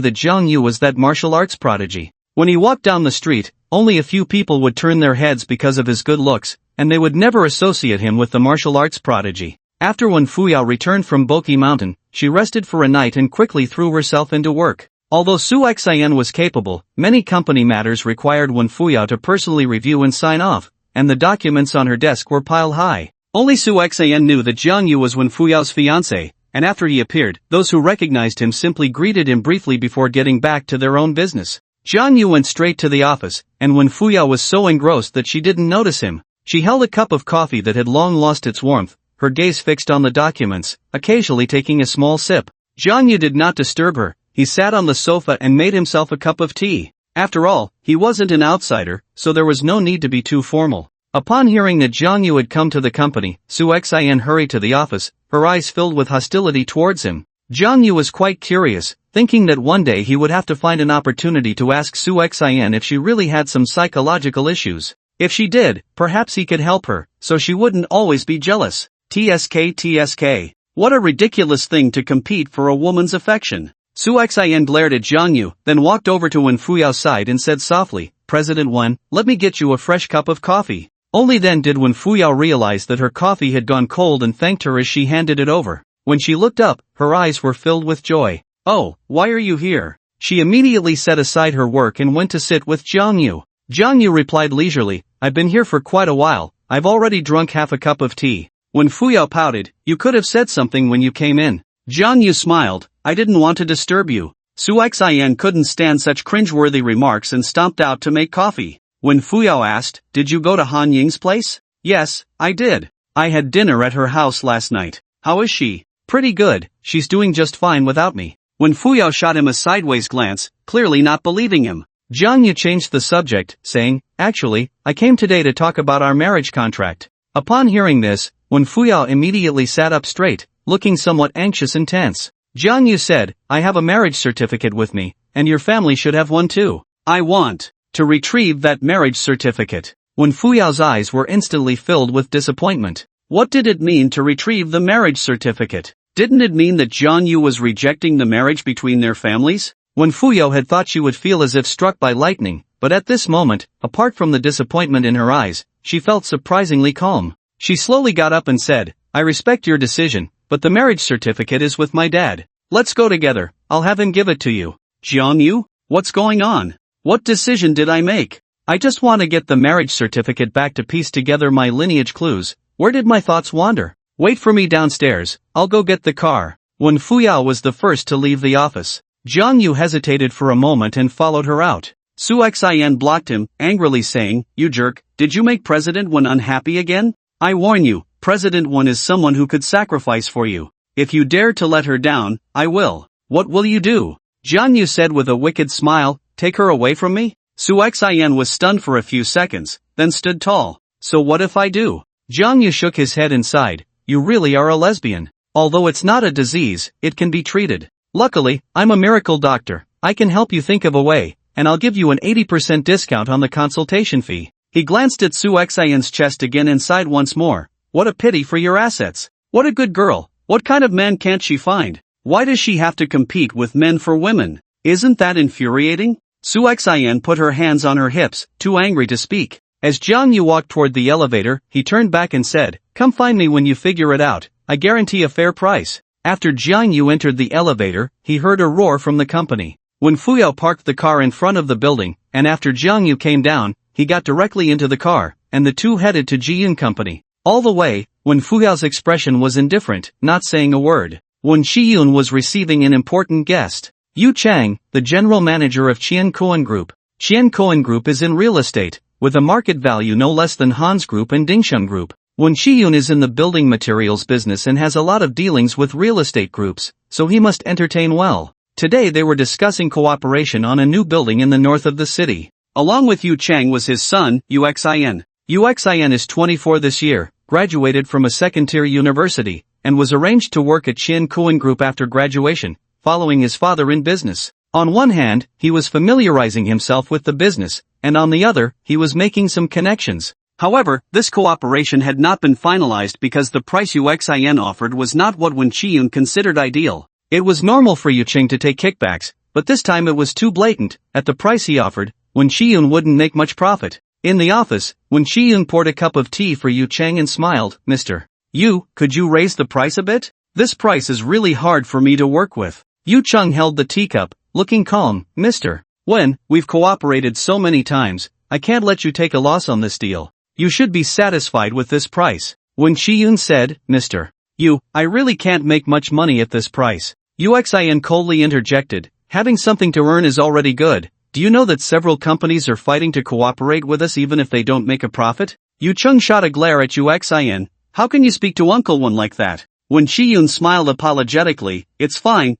that Jiang Yu was that martial arts prodigy. When he walked down the street, only a few people would turn their heads because of his good looks, and they would never associate him with the martial arts prodigy. After Wen Fuyao returned from Boki Mountain, she rested for a night and quickly threw herself into work. Although Su Xian was capable, many company matters required Wen Fuyao to personally review and sign off, and the documents on her desk were piled high. Only Su Xian knew that Jiang Yu was Wen Fuyao's fiancé, and after he appeared, those who recognized him simply greeted him briefly before getting back to their own business. Jiang Yu went straight to the office, and Wen Fuyao was so engrossed that she didn't notice him. She held a cup of coffee that had long lost its warmth, her gaze fixed on the documents, occasionally taking a small sip. Jiang Yu did not disturb her. He sat on the sofa and made himself a cup of tea. After all, he wasn't an outsider, so there was no need to be too formal. Upon hearing that Jiang Yu had come to the company, Su Xian hurried to the office, her eyes filled with hostility towards him. Jiang Yu was quite curious, thinking that one day he would have to find an opportunity to ask Su Xian if she really had some psychological issues. If she did, perhaps he could help her, so she wouldn't always be jealous. TSK. What a ridiculous thing to compete for a woman's affection. Su Xian glared at Jiang Yu, then walked over to Wen Fuyao's side and said softly, "President Wen, let me get you a fresh cup of coffee." Only then did Wen Fuyao realize that her coffee had gone cold and thanked her as she handed it over. When she looked up, her eyes were filled with joy. "Oh, why are you here?" She immediately set aside her work and went to sit with Jiang Yu. Jiang Yu replied leisurely, "I've been here for quite a while, I've already drunk half a cup of tea." Wen Fuyao pouted, "You could have said something when you came in." Jiang Yu smiled, "I didn't want to disturb you." Su Xian couldn't stand such cringeworthy remarks and stomped out to make coffee. Wen Fuyao asked, "Did you go to Han Ying's place?" "Yes, I did. I had dinner at her house last night." "How is she?" "Pretty good, she's doing just fine without me." Wen Fuyao shot him a sideways glance, clearly not believing him. Jiang Yu changed the subject, saying, "Actually, I came today to talk about our marriage contract." Upon hearing this, Wen Fuyao immediately sat up straight, looking somewhat anxious and tense. Jiang Yu said, I have a marriage certificate with me, and your family should have one too. I want to retrieve that marriage certificate. Wen Fuyao's eyes were instantly filled with disappointment. What did it mean to retrieve the marriage certificate? Didn't it mean that Jiang Yu was rejecting the marriage between their families? Wen Fuyao had thought she would feel as if struck by lightning, but at this moment, apart from the disappointment in her eyes, she felt surprisingly calm. She slowly got up and said, I respect your decision, but the marriage certificate is with my dad. Let's go together, I'll have him give it to you. Jiang Yu? What's going on? What decision did I make? I just want to get the marriage certificate back to piece together my lineage clues. Where did my thoughts wander? Wait for me downstairs, I'll go get the car. Wen Fuyao was the first to leave the office. Jiang Yu hesitated for a moment and followed her out. Su Xian blocked him, angrily saying, You jerk, did you make President Wen unhappy again? I warn you, President Wen is someone who could sacrifice for you. If you dare to let her down, I will. What will you do? Jiang Yu said with a wicked smile, Take her away from me? Su Xian was stunned for a few seconds, then stood tall. So what if I do? Jiang Yu shook his head and sighed, You really are a lesbian. Although it's not a disease, it can be treated. Luckily, I'm a miracle doctor. I can help you think of a way, and I'll give you an 80% discount on the consultation fee. He glanced at Su Xian's chest again and sighed once more. What a pity for your assets. What a good girl. What kind of man can't she find? Why does she have to compete with men for women? Isn't that infuriating? Su Xian put her hands on her hips, too angry to speak. As Jiang Yu walked toward the elevator, he turned back and said, Come find me when you figure it out. I guarantee a fair price. After Jiang Yu entered the elevator, he heard a roar from the company. Wen Fuyao parked the car in front of the building, and after Jiang Yu came down, he got directly into the car, and the two headed to Jiyun Company. All the way, Wen Fuyao's expression was indifferent, not saying a word. Wen Shiyun was receiving an important guest. Yu Chang, the general manager of Qian Cohen Group. Qian Cohen Group is in real estate, with a market value no less than Hans Group and Dingsheng Group. Wen Shiyun is in the building materials business and has a lot of dealings with real estate groups, so he must entertain well. Today they were discussing cooperation on a new building in the north of the city. Along with Yu Chang was his son, Yu Xian. Yu Xian is 24 this year, graduated from a second-tier university, and was arranged to work at Qian Cohen Group after graduation, following his father in business. On one hand, he was familiarizing himself with the business, and on the other, he was making some connections. However, this cooperation had not been finalized because the price Yu Xian offered was not what Wen Qiyun considered ideal. It was normal for Yu Chang to take kickbacks, but this time it was too blatant. At the price he offered, Wen Qiyun wouldn't make much profit. In the office, Wen Qiyun poured a cup of tea for Yu Chang and smiled, Mr. Yu, could you raise the price a bit? This price is really hard for me to work with. Yu Chang held the teacup, looking calm, Mr. Wen, we've cooperated so many times, I can't let you take a loss on this deal. You should be satisfied with this price. Wen Qiyun said, Mr. Yu, I really can't make much money at this price. Yu Xian coldly interjected, having something to earn is already good. Do you know that several companies are fighting to cooperate with us even if they don't make a profit? Yu Chang shot a glare at Yu Xian. How can you speak to Uncle Wen like that? Wen Qiyun smiled apologetically, it's fine.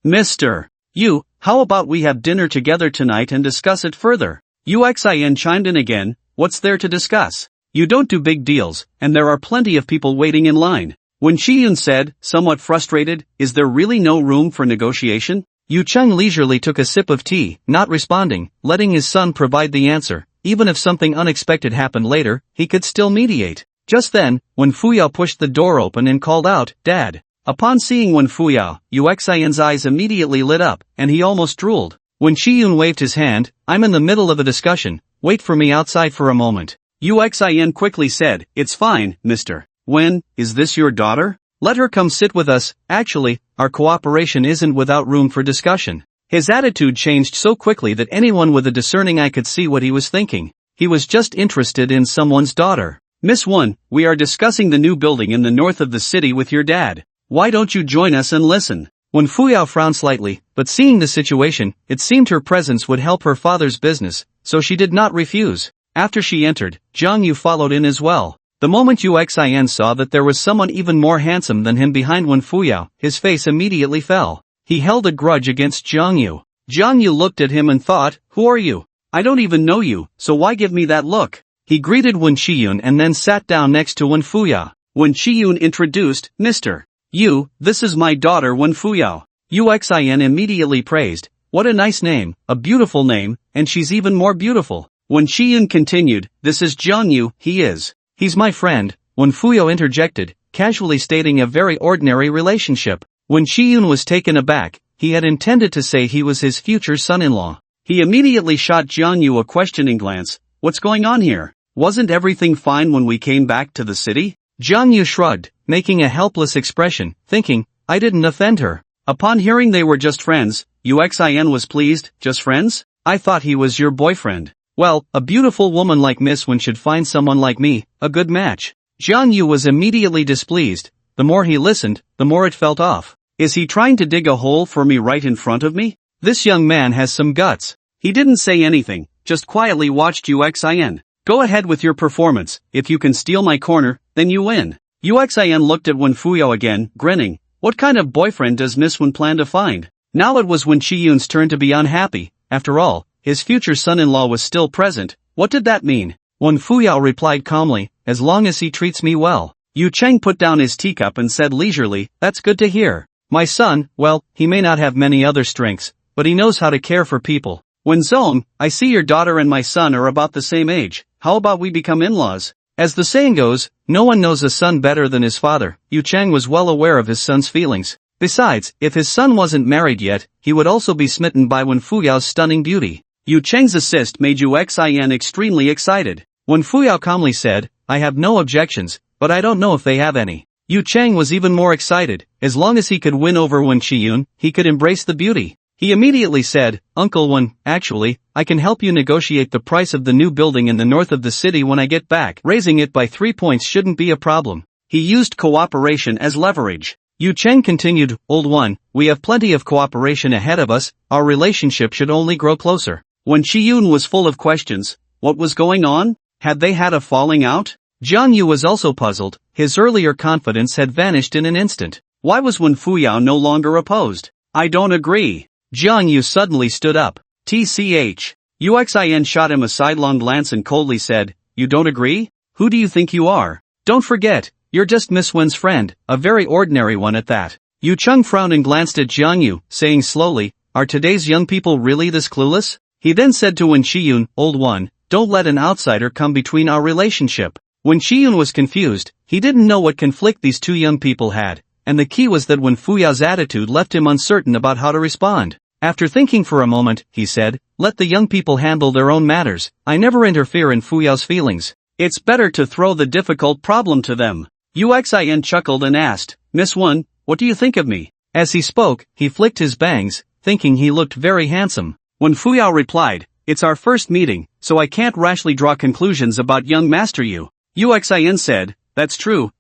Mr. Yu, how about we have dinner together tonight and discuss it further? Yu Xian chimed in again, what's there to discuss? You don't do big deals, and there are plenty of people waiting in line. Wen Qiyun said, somewhat frustrated, is there really no room for negotiation? Yu Chang leisurely took a sip of tea, not responding, letting his son provide the answer. Even if something unexpected happened later, he could still mediate. Just then, Wen Fuyao pushed the door open and called out, Dad. Upon seeing Wen Fuyao, Yu Xian's eyes immediately lit up, and he almost drooled. Wen Qiyun waved his hand, I'm in the middle of a discussion, wait for me outside for a moment. Yu Xian quickly said, it's fine, Mr. Wen, is this your daughter? Let her come sit with us. Actually, our cooperation isn't without room for discussion. His attitude changed so quickly that anyone with a discerning eye could see what he was thinking. He was just interested in someone's daughter. Miss Wen, we are discussing the new building in the north of the city with your dad. Why don't you join us and listen? Wen Fuyao frowned slightly, but seeing the situation, it seemed her presence would help her father's business, so she did not refuse. After she entered, Jiang Yu followed in as well. The moment Yu Xian saw that there was someone even more handsome than him behind Wen Fuyao, his face immediately fell. He held a grudge against Jiang Yu. Jiang Yu looked at him and thought, who are you? I don't even know you, so why give me that look? He greeted Wen Qiyun and then sat down next to Wen Fuyao. When Chiyun introduced, Mr. Yu, this is my daughter Wen Fuyao. Uxin immediately praised, what a nice name, a beautiful name, and she's even more beautiful. When Chiyun continued, this is Jiang Yu, he's my friend, Wen Fuyo interjected, casually stating a very ordinary relationship. When Chiyun was taken aback, he had intended to say he was his future son-in-law. He immediately shot Jiang Yu a questioning glance, what's going on here? Wasn't everything fine when we came back to the city? Jiang Yu shrugged, making a helpless expression, thinking, I didn't offend her. Upon hearing they were just friends, Uxin was pleased, just friends? I thought he was your boyfriend. Well, a beautiful woman like Miss Wen should find someone like me, a good match. Jiang Yu was immediately displeased. The more he listened, the more it felt off. Is he trying to dig a hole for me right in front of me? This young man has some guts. He didn't say anything, just quietly watched Uxin. Go ahead with your performance, if you can steal my corner, then you win. Uxin looked at Wen Fuyo again, grinning. What kind of boyfriend does Miss Wen plan to find? Now it was Wen Chiyun's turn to be unhappy. After all, his future son-in-law was still present. What did that mean? Wen Fuyo replied calmly, as long as he treats me well. Yu Cheng put down his teacup and said leisurely, that's good to hear. My son, well, he may not have many other strengths, but he knows how to care for people. Wen Zong, I see your daughter and my son are about the same age. How about we become in-laws? As the saying goes, no one knows a son better than his father. Yu Cheng was well aware of his son's feelings. Besides, if his son wasn't married yet, he would also be smitten by Wen Fuyao's stunning beauty. Yu Cheng's assist made Uxin extremely excited. Wen Fuyo calmly said, I have no objections, but I don't know if they have any. Yu Cheng was even more excited. As long as he could win over Wen Chiyun, he could embrace the beauty. He immediately said, Uncle Wen, actually, I can help you negotiate the price of the new building in the north of the city when I get back. Raising it by 3 points shouldn't be a problem. He used cooperation as leverage. Yu Cheng continued, Old One, we have plenty of cooperation ahead of us, our relationship should only grow closer. When Chiyun was full of questions, what was going on? Had they had a falling out? Jiang Yu was also puzzled, his earlier confidence had vanished in an instant. Why was Wen Fuyao no longer opposed? I don't agree. Jiang Yu suddenly stood up. TCH. Uxin shot him a sidelong glance and coldly said, You don't agree? Who do you think you are? Don't forget, you're just Miss Wen's friend, a very ordinary one at that. Yu Cheng frowned and glanced at Jiang Yu, saying slowly, Are today's young people really this clueless? He then said to Wen Chiyun, Old One, don't let an outsider come between our relationship. When Chiyun was confused, he didn't know what conflict these two young people had, and the key was that Wen Fuyao's attitude left him uncertain about how to respond. After thinking for a moment, he said, Let the young people handle their own matters, I never interfere in Fuyao's feelings. It's better to throw the difficult problem to them. Uxin chuckled and asked, Miss Wen, what do you think of me? As he spoke, he flicked his bangs, thinking he looked very handsome. When Fuyao replied, It's our first meeting, so I can't rashly draw conclusions about young Master Yu. Uxin said, That's true.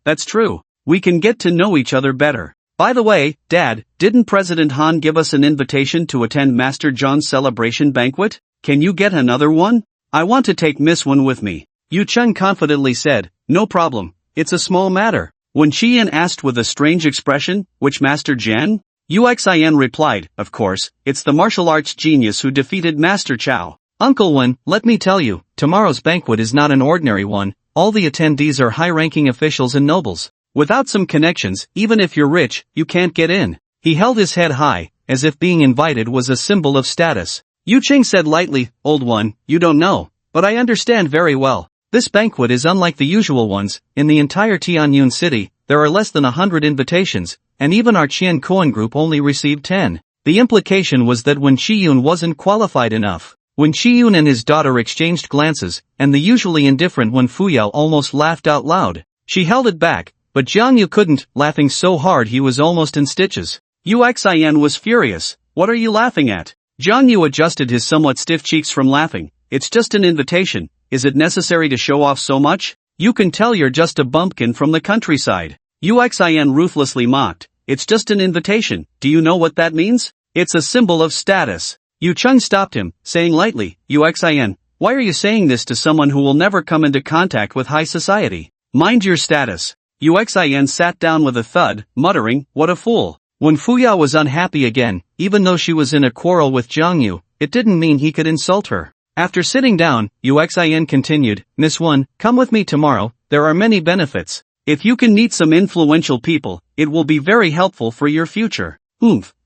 We can get to know each other better. By the way, Dad, didn't President Han give us an invitation to attend Master Zhang's celebration banquet? Can you get another one? I want to take Miss Wen with me. Yu Cheng confidently said, No problem, it's a small matter. When Qian asked with a strange expression, Which Master Zhang? Uxin replied, Of course, it's the martial arts genius who defeated Master Chao. Uncle Wen, let me tell you, tomorrow's banquet is not an ordinary one. All the attendees are high-ranking officials and nobles. Without some connections, even if you're rich, you can't get in. He held his head high, as if being invited was a symbol of status. Yu Cheng said lightly, Old One, you don't know, but I understand very well. This banquet is unlike the usual ones. In the entire Tianyun city, there are less than 100 invitations, and even our Qian Koan group only received 10. The implication was that Wen Chiyun wasn't qualified enough. Wen Chiyun and his daughter exchanged glances, and the usually indifferent Wen Fuyao almost laughed out loud. She held it back, but Jiang Yu couldn't, laughing so hard he was almost in stitches. Uxin was furious. What are you laughing at? Jiang Yu adjusted his somewhat stiff cheeks from laughing. It's just an invitation. Is it necessary to show off so much? You can tell you're just a bumpkin from the countryside. Uxin ruthlessly mocked. It's just an invitation. Do you know what that means? It's a symbol of status. Yu Cheng stopped him, saying lightly, Uxin, why are you saying this to someone who will never come into contact with high society? Mind your status. Uxin sat down with a thud, muttering, what a fool. When Fuyao was unhappy again, even though she was in a quarrel with Jiang Yu, it didn't mean he could insult her. After sitting down, Uxin continued, Miss Wen, come with me tomorrow, there are many benefits. If you can meet some influential people, it will be very helpful for your future.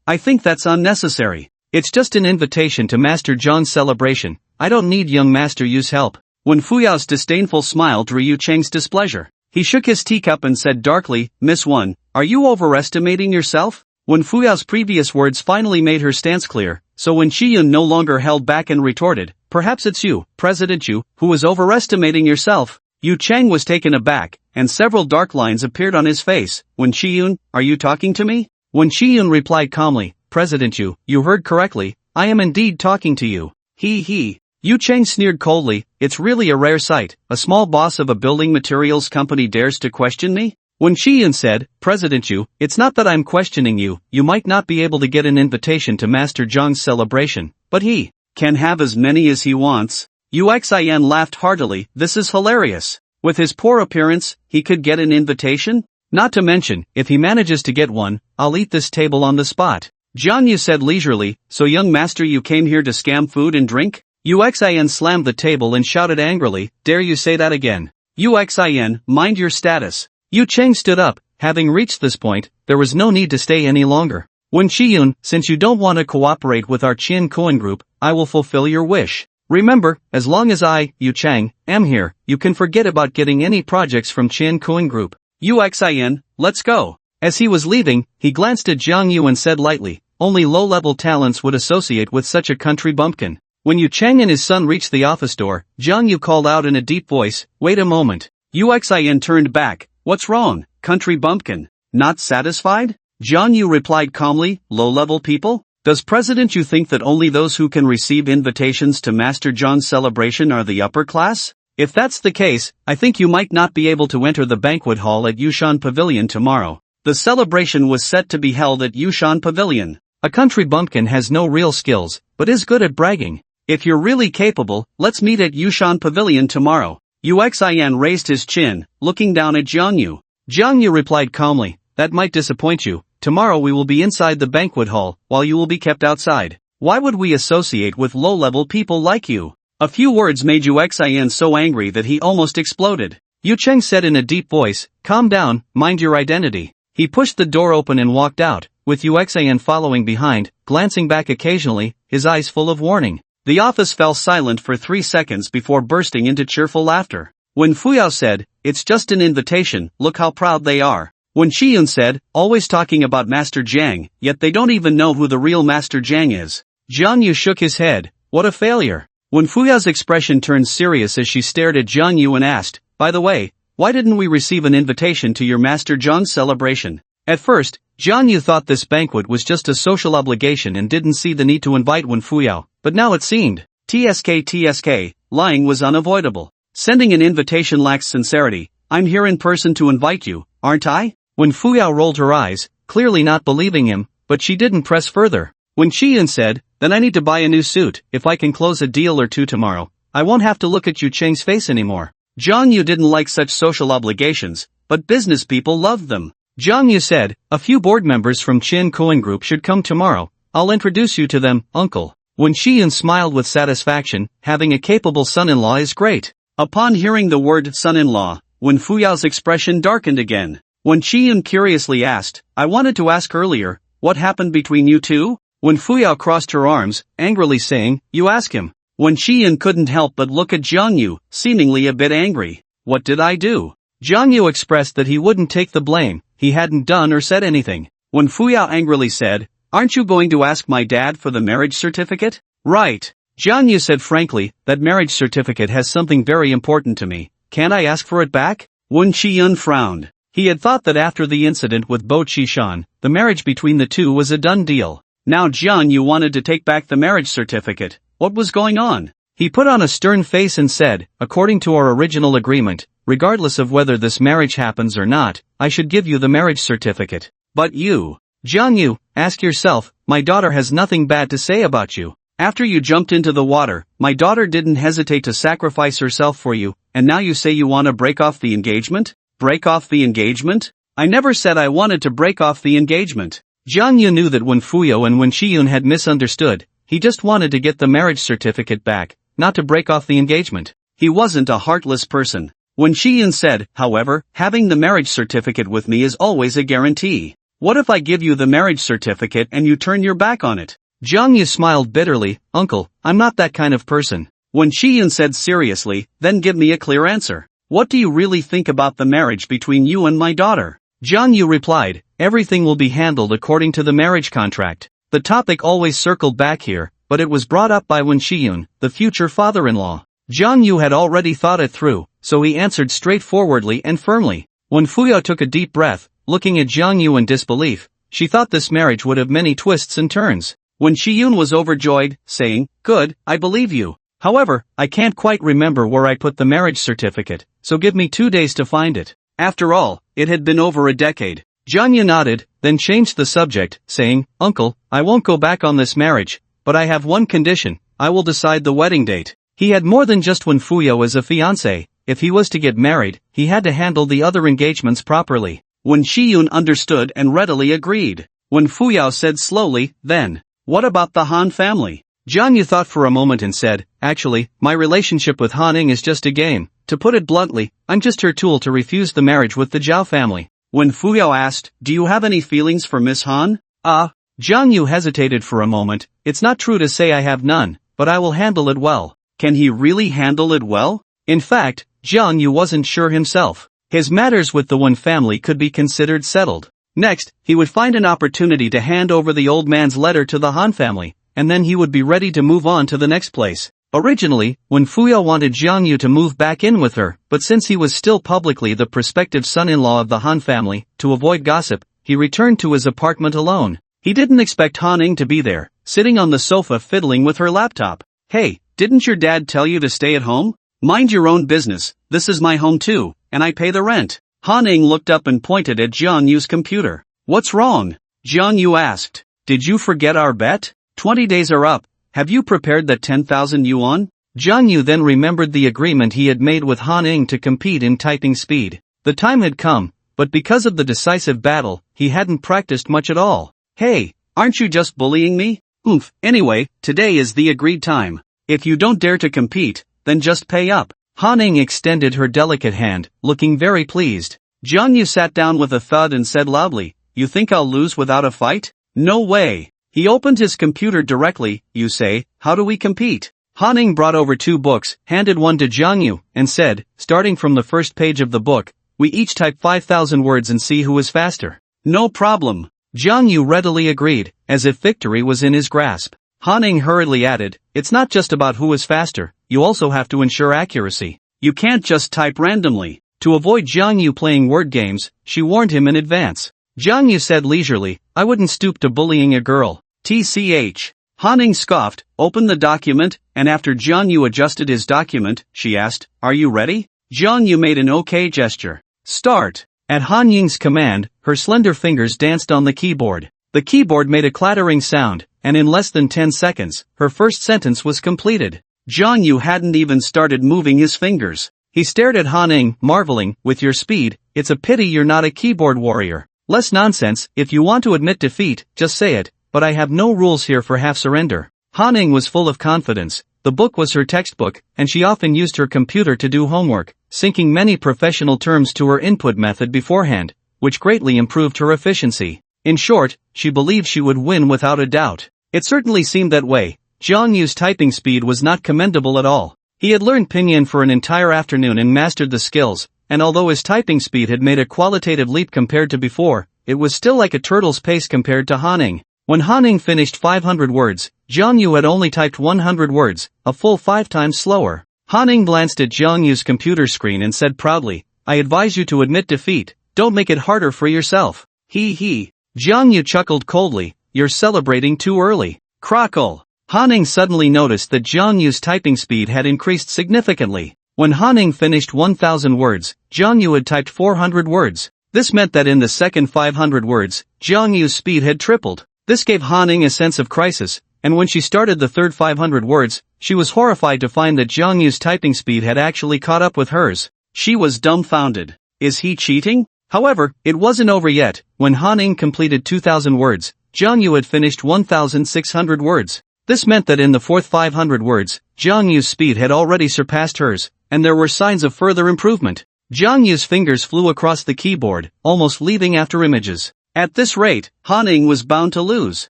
I think that's unnecessary. It's just an invitation to Master Zhang's celebration. I don't need young Master Yu's help. Wen Fuyao's disdainful smile drew Yu Cheng's displeasure. He shook his teacup and said darkly, Miss Wen, are you overestimating yourself? Wen Fuyao's previous words finally made her stance clear, so when Shiyun no longer held back and retorted, perhaps it's you, President Yu, who is overestimating yourself. Yu Cheng was taken aback, and several dark lines appeared on his face. Wen Shiyun, are you talking to me? Wen Shiyun replied calmly, President Yu, you heard correctly, I am indeed talking to you. He. Yu Cheng sneered coldly, it's really a rare sight, a small boss of a building materials company dares to question me? Wen Shiyun said, President Yu, it's not that I'm questioning you, you might not be able to get an invitation to Master Zhang's celebration, but he can have as many as he wants. Yu Xian laughed heartily, this is hilarious. With his poor appearance, he could get an invitation? Not to mention, if he manages to get one, I'll eat this table on the spot. Jiang Yu said leisurely, so young master you came here to scam food and drink? Yu Xian slammed the table and shouted angrily, dare you say that again? Yu Xian, mind your status. Yu Cheng stood up, having reached this point, there was no need to stay any longer. Wen Shiyun, since you don't want to cooperate with our Qian Coin group, I will fulfill your wish. Remember, as long as I, Yu Cheng, am here, you can forget about getting any projects from Qian Coin group. Yu Xian, let's go. As he was leaving, he glanced at Jiang Yu and said lightly, only low-level talents would associate with such a country bumpkin. When Yu Cheng and his son reached the office door, Jiang Yu called out in a deep voice, wait a moment. Yu Xian turned back, what's wrong, country bumpkin? Not satisfied? Jiang Yu replied calmly, low-level people? Does President Yu think that only those who can receive invitations to Master Zhang's celebration are the upper class? If that's the case, I think you might not be able to enter the banquet hall at Yushan Pavilion tomorrow. The celebration was set to be held at Yushan Pavilion. A country bumpkin has no real skills, but is good at bragging. If you're really capable, let's meet at Yushan Pavilion tomorrow. Yu Xian raised his chin, looking down at Jiang Yu. Jiang Yu replied calmly, that might disappoint you. Tomorrow we will be inside the banquet hall, while you will be kept outside. Why would we associate with low-level people like you? A few words made Yu Xian so angry that he almost exploded. Yu Cheng said in a deep voice, calm down, mind your identity. He pushed the door open and walked out, with Yu Xian following behind, glancing back occasionally, his eyes full of warning. The office fell silent for 3 seconds before bursting into cheerful laughter. Wen Fuyao said, it's just an invitation, look how proud they are. Wen Shiyun said, always talking about Master Zhang, yet they don't even know who the real Master Zhang is. Jiang Yu shook his head, what a failure. Wen Fuyao's expression turned serious as she stared at Jiang Yu and asked, by the way, why didn't we receive an invitation to your Master Zhang's celebration? At first, Jiang Yu thought this banquet was just a social obligation and didn't see the need to invite Wen Fuyao, but now it seemed, TSK, lying was unavoidable. Sending an invitation lacks sincerity. I'm here in person to invite you, aren't I? Wen Fuyao rolled her eyes, clearly not believing him, but she didn't press further. When Shiyun said, then I need to buy a new suit, if I can close a deal or two tomorrow, I won't have to look at Yu Cheng's face anymore. Jiang Yu didn't like such social obligations, but business people loved them. Jiang Yu said, a few board members from Qian Coin Group should come tomorrow, I'll introduce you to them, uncle. When Shiyun smiled with satisfaction, having a capable son-in-law is great. Upon hearing the word son-in-law, Wen Fuyao's expression darkened again. When Shiyun curiously asked, I wanted to ask earlier, what happened between you two? Wen Fuyao crossed her arms, angrily saying, you ask him. When Shiyun couldn't help but look at Jiang Yu, seemingly a bit angry. What did I do? Jiang Yu expressed that he wouldn't take the blame, he hadn't done or said anything. When Fuyao angrily said, aren't you going to ask my dad for the marriage certificate? Right. Jiang Yu said frankly, that marriage certificate has something very important to me, can't I ask for it back? Wen Shiyun frowned. He had thought that after the incident with Bo Qishan, the marriage between the two was a done deal. Now Jiang Yu wanted to take back the marriage certificate. What was going on? He put on a stern face and said, according to our original agreement, regardless of whether this marriage happens or not, I should give you the marriage certificate. But you, Jiang Yu, ask yourself, my daughter has nothing bad to say about you. After you jumped into the water, my daughter didn't hesitate to sacrifice herself for you, and now you say you want to break off the engagement? Break off the engagement? I never said I wanted to break off the engagement. Jiang Yu knew that Wen Fuyao and Wen Shiyun had misunderstood, he just wanted to get the marriage certificate back, not to break off the engagement. He wasn't a heartless person. When Shiyun said, however, having the marriage certificate with me is always a guarantee. What if I give you the marriage certificate and you turn your back on it? Jiangyu smiled bitterly. Uncle, I'm not that kind of person. When Shiyun said seriously, then give me a clear answer. What do you really think about the marriage between you and my daughter? Jiangyu replied, everything will be handled according to the marriage contract. The topic always circled back here, but it was brought up by Wen Shiyun, the future father-in-law. Jiangyu had already thought it through, so he answered straightforwardly and firmly. When Fuyo took a deep breath, looking at Jiangyu in disbelief, she thought this marriage would have many twists and turns. When Shiyun was overjoyed, saying, good, I believe you. However, I can't quite remember where I put the marriage certificate, so give me 2 days to find it. After all, it had been over a decade. Jiangyu nodded, then changed the subject, saying, Uncle, I won't go back on this marriage, but I have one condition, I will decide the wedding date. He had more than just one Fuyo as a fiancé. If he was to get married, he had to handle the other engagements properly. When Shiyun understood and readily agreed. When Fuyao said slowly, then, what about the Han family? Jiangyu thought for a moment and said, actually, my relationship with Han Ning is just a game. To put it bluntly, I'm just her tool to refuse the marriage with the Zhao family. When Fuyao asked, do you have any feelings for Miss Han? Jiangyu hesitated for a moment. It's not true to say I have none, but I will handle it well. Can he really handle it well? In fact, Jiangyu wasn't sure himself. His matters with the Wen family could be considered settled. Next, he would find an opportunity to hand over the old man's letter to the Han family, and then he would be ready to move on to the next place. Originally, when Fuyo wanted Jiangyu to move back in with her, but since he was still publicly the prospective son-in-law of the Han family, to avoid gossip, he returned to his apartment alone. He didn't expect Han Ning to be there, sitting on the sofa fiddling with her laptop. Hey, didn't your dad tell you to stay at home? Mind your own business, this is my home too, and I pay the rent. Han Ning looked up and pointed at Jiangyu's computer. What's wrong? Jiangyu asked. Did you forget our bet? 20 days are up. Have you prepared that 10,000 yuan? Jiangyu then remembered the agreement he had made with Han Ning to compete in typing speed. The time had come, but because of the decisive battle, he hadn't practiced much at all. Hey, aren't you just bullying me? Oomph, anyway, today is the agreed time. If you don't dare to compete, then just pay up. Han Ning extended her delicate hand, looking very pleased. Jiangyu sat down with a thud and said loudly, you think I'll lose without a fight? No way. He opened his computer directly. You say, how do we compete? Han Ning brought over 2 books, handed one to Jiangyu, and said, starting from the first page of the book, we each type 5,000 words and see who is faster. No problem. Jiangyu readily agreed, as if victory was in his grasp. Han Ning hurriedly added, it's not just about who is faster, you also have to ensure accuracy. You can't just type randomly. To avoid Jiangyu playing word games, she warned him in advance. Jiangyu said leisurely, I wouldn't stoop to bullying a girl. TCH. Han Ning scoffed, opened the document, and after Jiangyu adjusted his document, she asked, are you ready? Jiangyu made an OK gesture. Start. At Han Ying's command, her slender fingers danced on the keyboard. The keyboard made a clattering sound, and in less than 10 seconds, her first sentence was completed. Jiangyu hadn't even started moving his fingers. He stared at Han Ning, marveling, with your speed, it's a pity you're not a keyboard warrior. Less nonsense, if you want to admit defeat, just say it, but I have no rules here for half surrender. Han Ning was full of confidence. The book was her textbook, and she often used her computer to do homework, syncing many professional terms to her input method beforehand, which greatly improved her efficiency. In short, she believed she would win without a doubt. It certainly seemed that way. Jiangyu's typing speed was not commendable at all. He had learned pinyin for an entire afternoon and mastered the skills, and although his typing speed had made a qualitative leap compared to before, it was still like a turtle's pace compared to Han Ning. When Han Ning finished 500 words, Jiangyu had only typed 100 words, a full 5 times slower. Han Ning glanced at Jiangyu's computer screen and said proudly, I advise you to admit defeat, don't make it harder for yourself. He. Jiangyu chuckled coldly, you're celebrating too early. Crackle. Han Ning suddenly noticed that Jiangyu's typing speed had increased significantly. When Han Ning finished 1,000 words, Jiangyu had typed 400 words. This meant that in the second 500 words, Jiangyu's speed had tripled. This gave Han Ning a sense of crisis, and when she started the third 500 words, she was horrified to find that Jiangyu's typing speed had actually caught up with hers. She was dumbfounded. Is he cheating? However, it wasn't over yet. When Han Ning completed 2,000 words, Jiangyu had finished 1,600 words. This meant that in the fourth 500 words, Jiangyu's speed had already surpassed hers, and there were signs of further improvement. Jiang Yu's fingers flew across the keyboard, almost leaving after images. At this rate, Han Ning was bound to lose.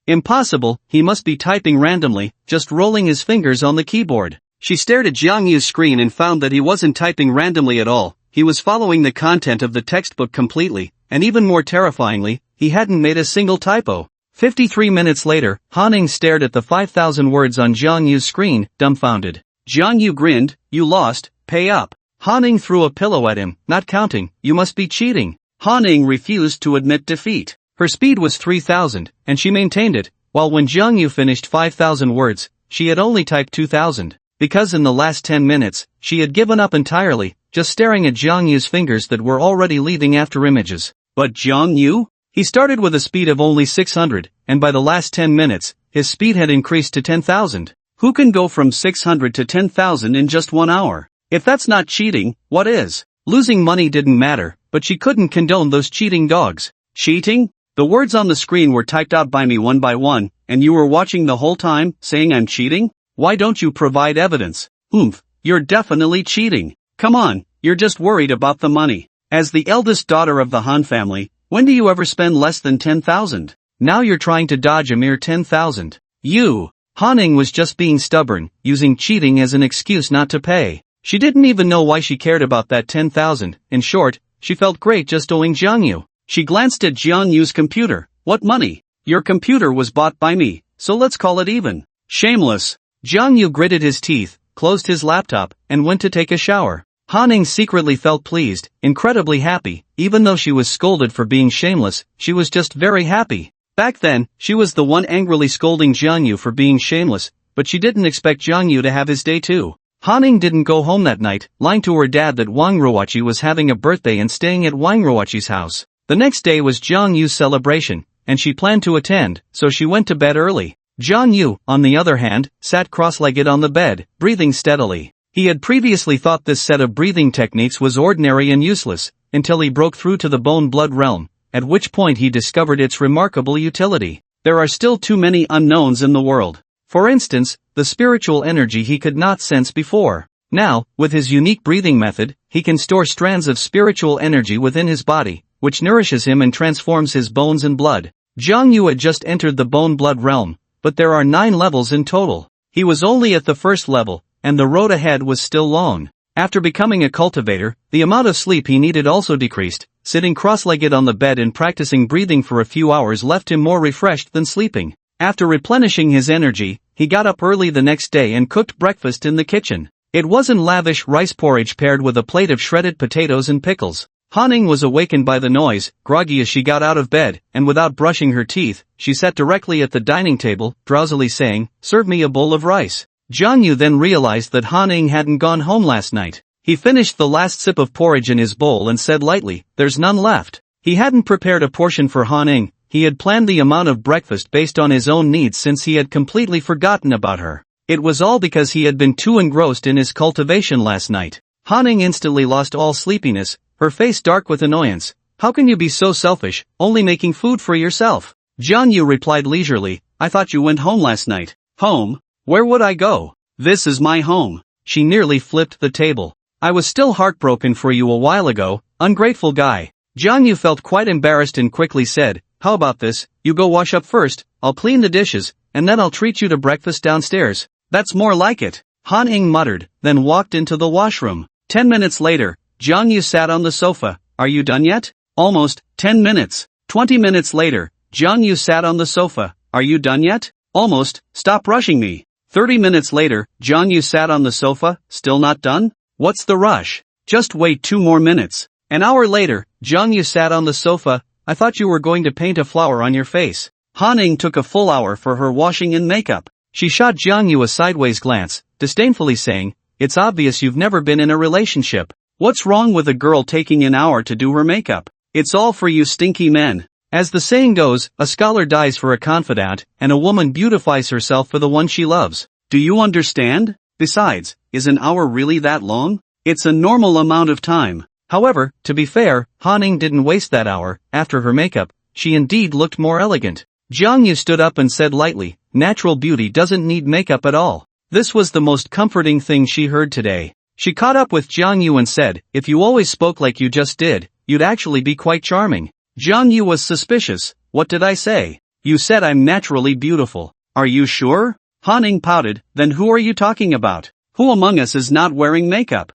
Impossible, he must be typing randomly, just rolling his fingers on the keyboard. She stared at Jiang Yu's screen and found that he wasn't typing randomly at all. He was following the content of the textbook completely, and even more terrifyingly, he hadn't made a single typo. 53 minutes later, Han Ning stared at the 5,000 words on Jiang Yu's screen, dumbfounded. Jiang Yu grinned, "You lost, pay up." Han Ning threw a pillow at him, "Not counting, you must be cheating." Han Ning refused to admit defeat. Her speed was 3,000, and she maintained it, while when Jiang Yu finished 5,000 words, she had only typed 2,000. Because in the last 10 minutes, she had given up entirely, just staring at Jiang Yu's fingers that were already leaving after images. But Jiang Yu? He started with a speed of only 600, and by the last 10 minutes, his speed had increased to 10,000. Who can go from 600 to 10,000 in just 1 hour? If that's not cheating, what is? Losing money didn't matter, but she couldn't condone those cheating dogs. Cheating? The words on the screen were typed out by me one by one, and you were watching the whole time, saying I'm cheating? Why don't you provide evidence? You're definitely cheating. Come on, you're just worried about the money. As the eldest daughter of the Han family, when do you ever spend less than 10,000? Now you're trying to dodge a mere 10,000. Han Ning was just being stubborn, using cheating as an excuse not to pay. She didn't even know why she cared about that 10,000, in short, she felt great just owing Jiang Yu. She glanced at Jiang Yu's computer. What money? Your computer was bought by me, so let's call it even. Shameless. Jiang Yu gritted his teeth, closed his laptop, and went to take a shower. Han Ning secretly felt pleased, incredibly happy. Even though she was scolded for being shameless, she was just very happy. Back then, she was the one angrily scolding Jiang Yu for being shameless, but she didn't expect Jiang Yu to have his day too. Han Ning didn't go home that night, lying to her dad that Wang Ruoqi was having a birthday and staying at Wang Ruoqi's house. The next day was Jiang Yu's celebration, and she planned to attend, so she went to bed early. Jiang Yu, on the other hand, sat cross-legged on the bed, breathing steadily. He had previously thought this set of breathing techniques was ordinary and useless, until he broke through to the bone-blood realm, at which point he discovered its remarkable utility. There are still too many unknowns in the world. For instance, the spiritual energy he could not sense before. Now, with his unique breathing method, he can store strands of spiritual energy within his body, which nourishes him and transforms his bones and blood. Jiang Yu had just entered the bone-blood realm, but there are 9 levels in total. He was only at the first level, and the road ahead was still long. After becoming a cultivator, the amount of sleep he needed also decreased. Sitting cross-legged on the bed and practicing breathing for a few hours left him more refreshed than sleeping. After replenishing his energy, he got up early the next day and cooked breakfast in the kitchen. It wasn't lavish rice porridge paired with a plate of shredded potatoes and pickles. Han Ning was awakened by the noise, groggy as she got out of bed, and without brushing her teeth, she sat directly at the dining table, drowsily saying, "Serve me a bowl of rice." Jiang Yu then realized that Han Ning hadn't gone home last night. He finished the last sip of porridge in his bowl and said lightly, "There's none left." He hadn't prepared a portion for Han Ning. He had planned the amount of breakfast based on his own needs since he had completely forgotten about her. It was all because he had been too engrossed in his cultivation last night. Han Ning instantly lost all sleepiness, her face dark with annoyance. "How can you be so selfish, only making food for yourself?" Jiang Yu replied leisurely, "I thought you went home last night." "Home? Where would I go? This is my home." She nearly flipped the table. "I was still heartbroken for you a while ago, ungrateful guy." Jiang Yu felt quite embarrassed and quickly said, "How about this, you go wash up first, I'll clean the dishes, and then I'll treat you to breakfast downstairs." "That's more like it," Han Ning muttered, then walked into the washroom. 10 minutes later, Jiang Yu sat on the sofa. "Are you done yet?" "Almost." 10 minutes. 20 minutes later, Jiang Yu sat on the sofa. "Are you done yet?" "Almost." "Stop rushing me." 30 minutes later, Jiang Yu sat on the sofa. "Still not done?" "What's the rush? Just wait 2 more minutes." An hour later, Jiang Yu sat on the sofa. "I thought you were going to paint a flower on your face." Han Ning took a full hour for her washing and makeup. She shot Jiang Yu a sideways glance, disdainfully saying, "It's obvious you've never been in a relationship. What's wrong with a girl taking an hour to do her makeup? It's all for you stinky men." As the saying goes, a scholar dies for a confidant, and a woman beautifies herself for the one she loves. Do you understand? Besides, is an hour really that long? It's a normal amount of time. However, to be fair, Han Ning didn't waste that hour. After her makeup, she indeed looked more elegant. Jiang Yu stood up and said lightly, "Natural beauty doesn't need makeup at all." This was the most comforting thing she heard today. She caught up with Jiang Yu and said, if you always spoke like you just did, you'd actually be quite charming. Jiang Yu was suspicious. What did I say? You said I'm naturally beautiful. Are you sure? Han Ning pouted. Then who are you talking about? Who among us is not wearing makeup?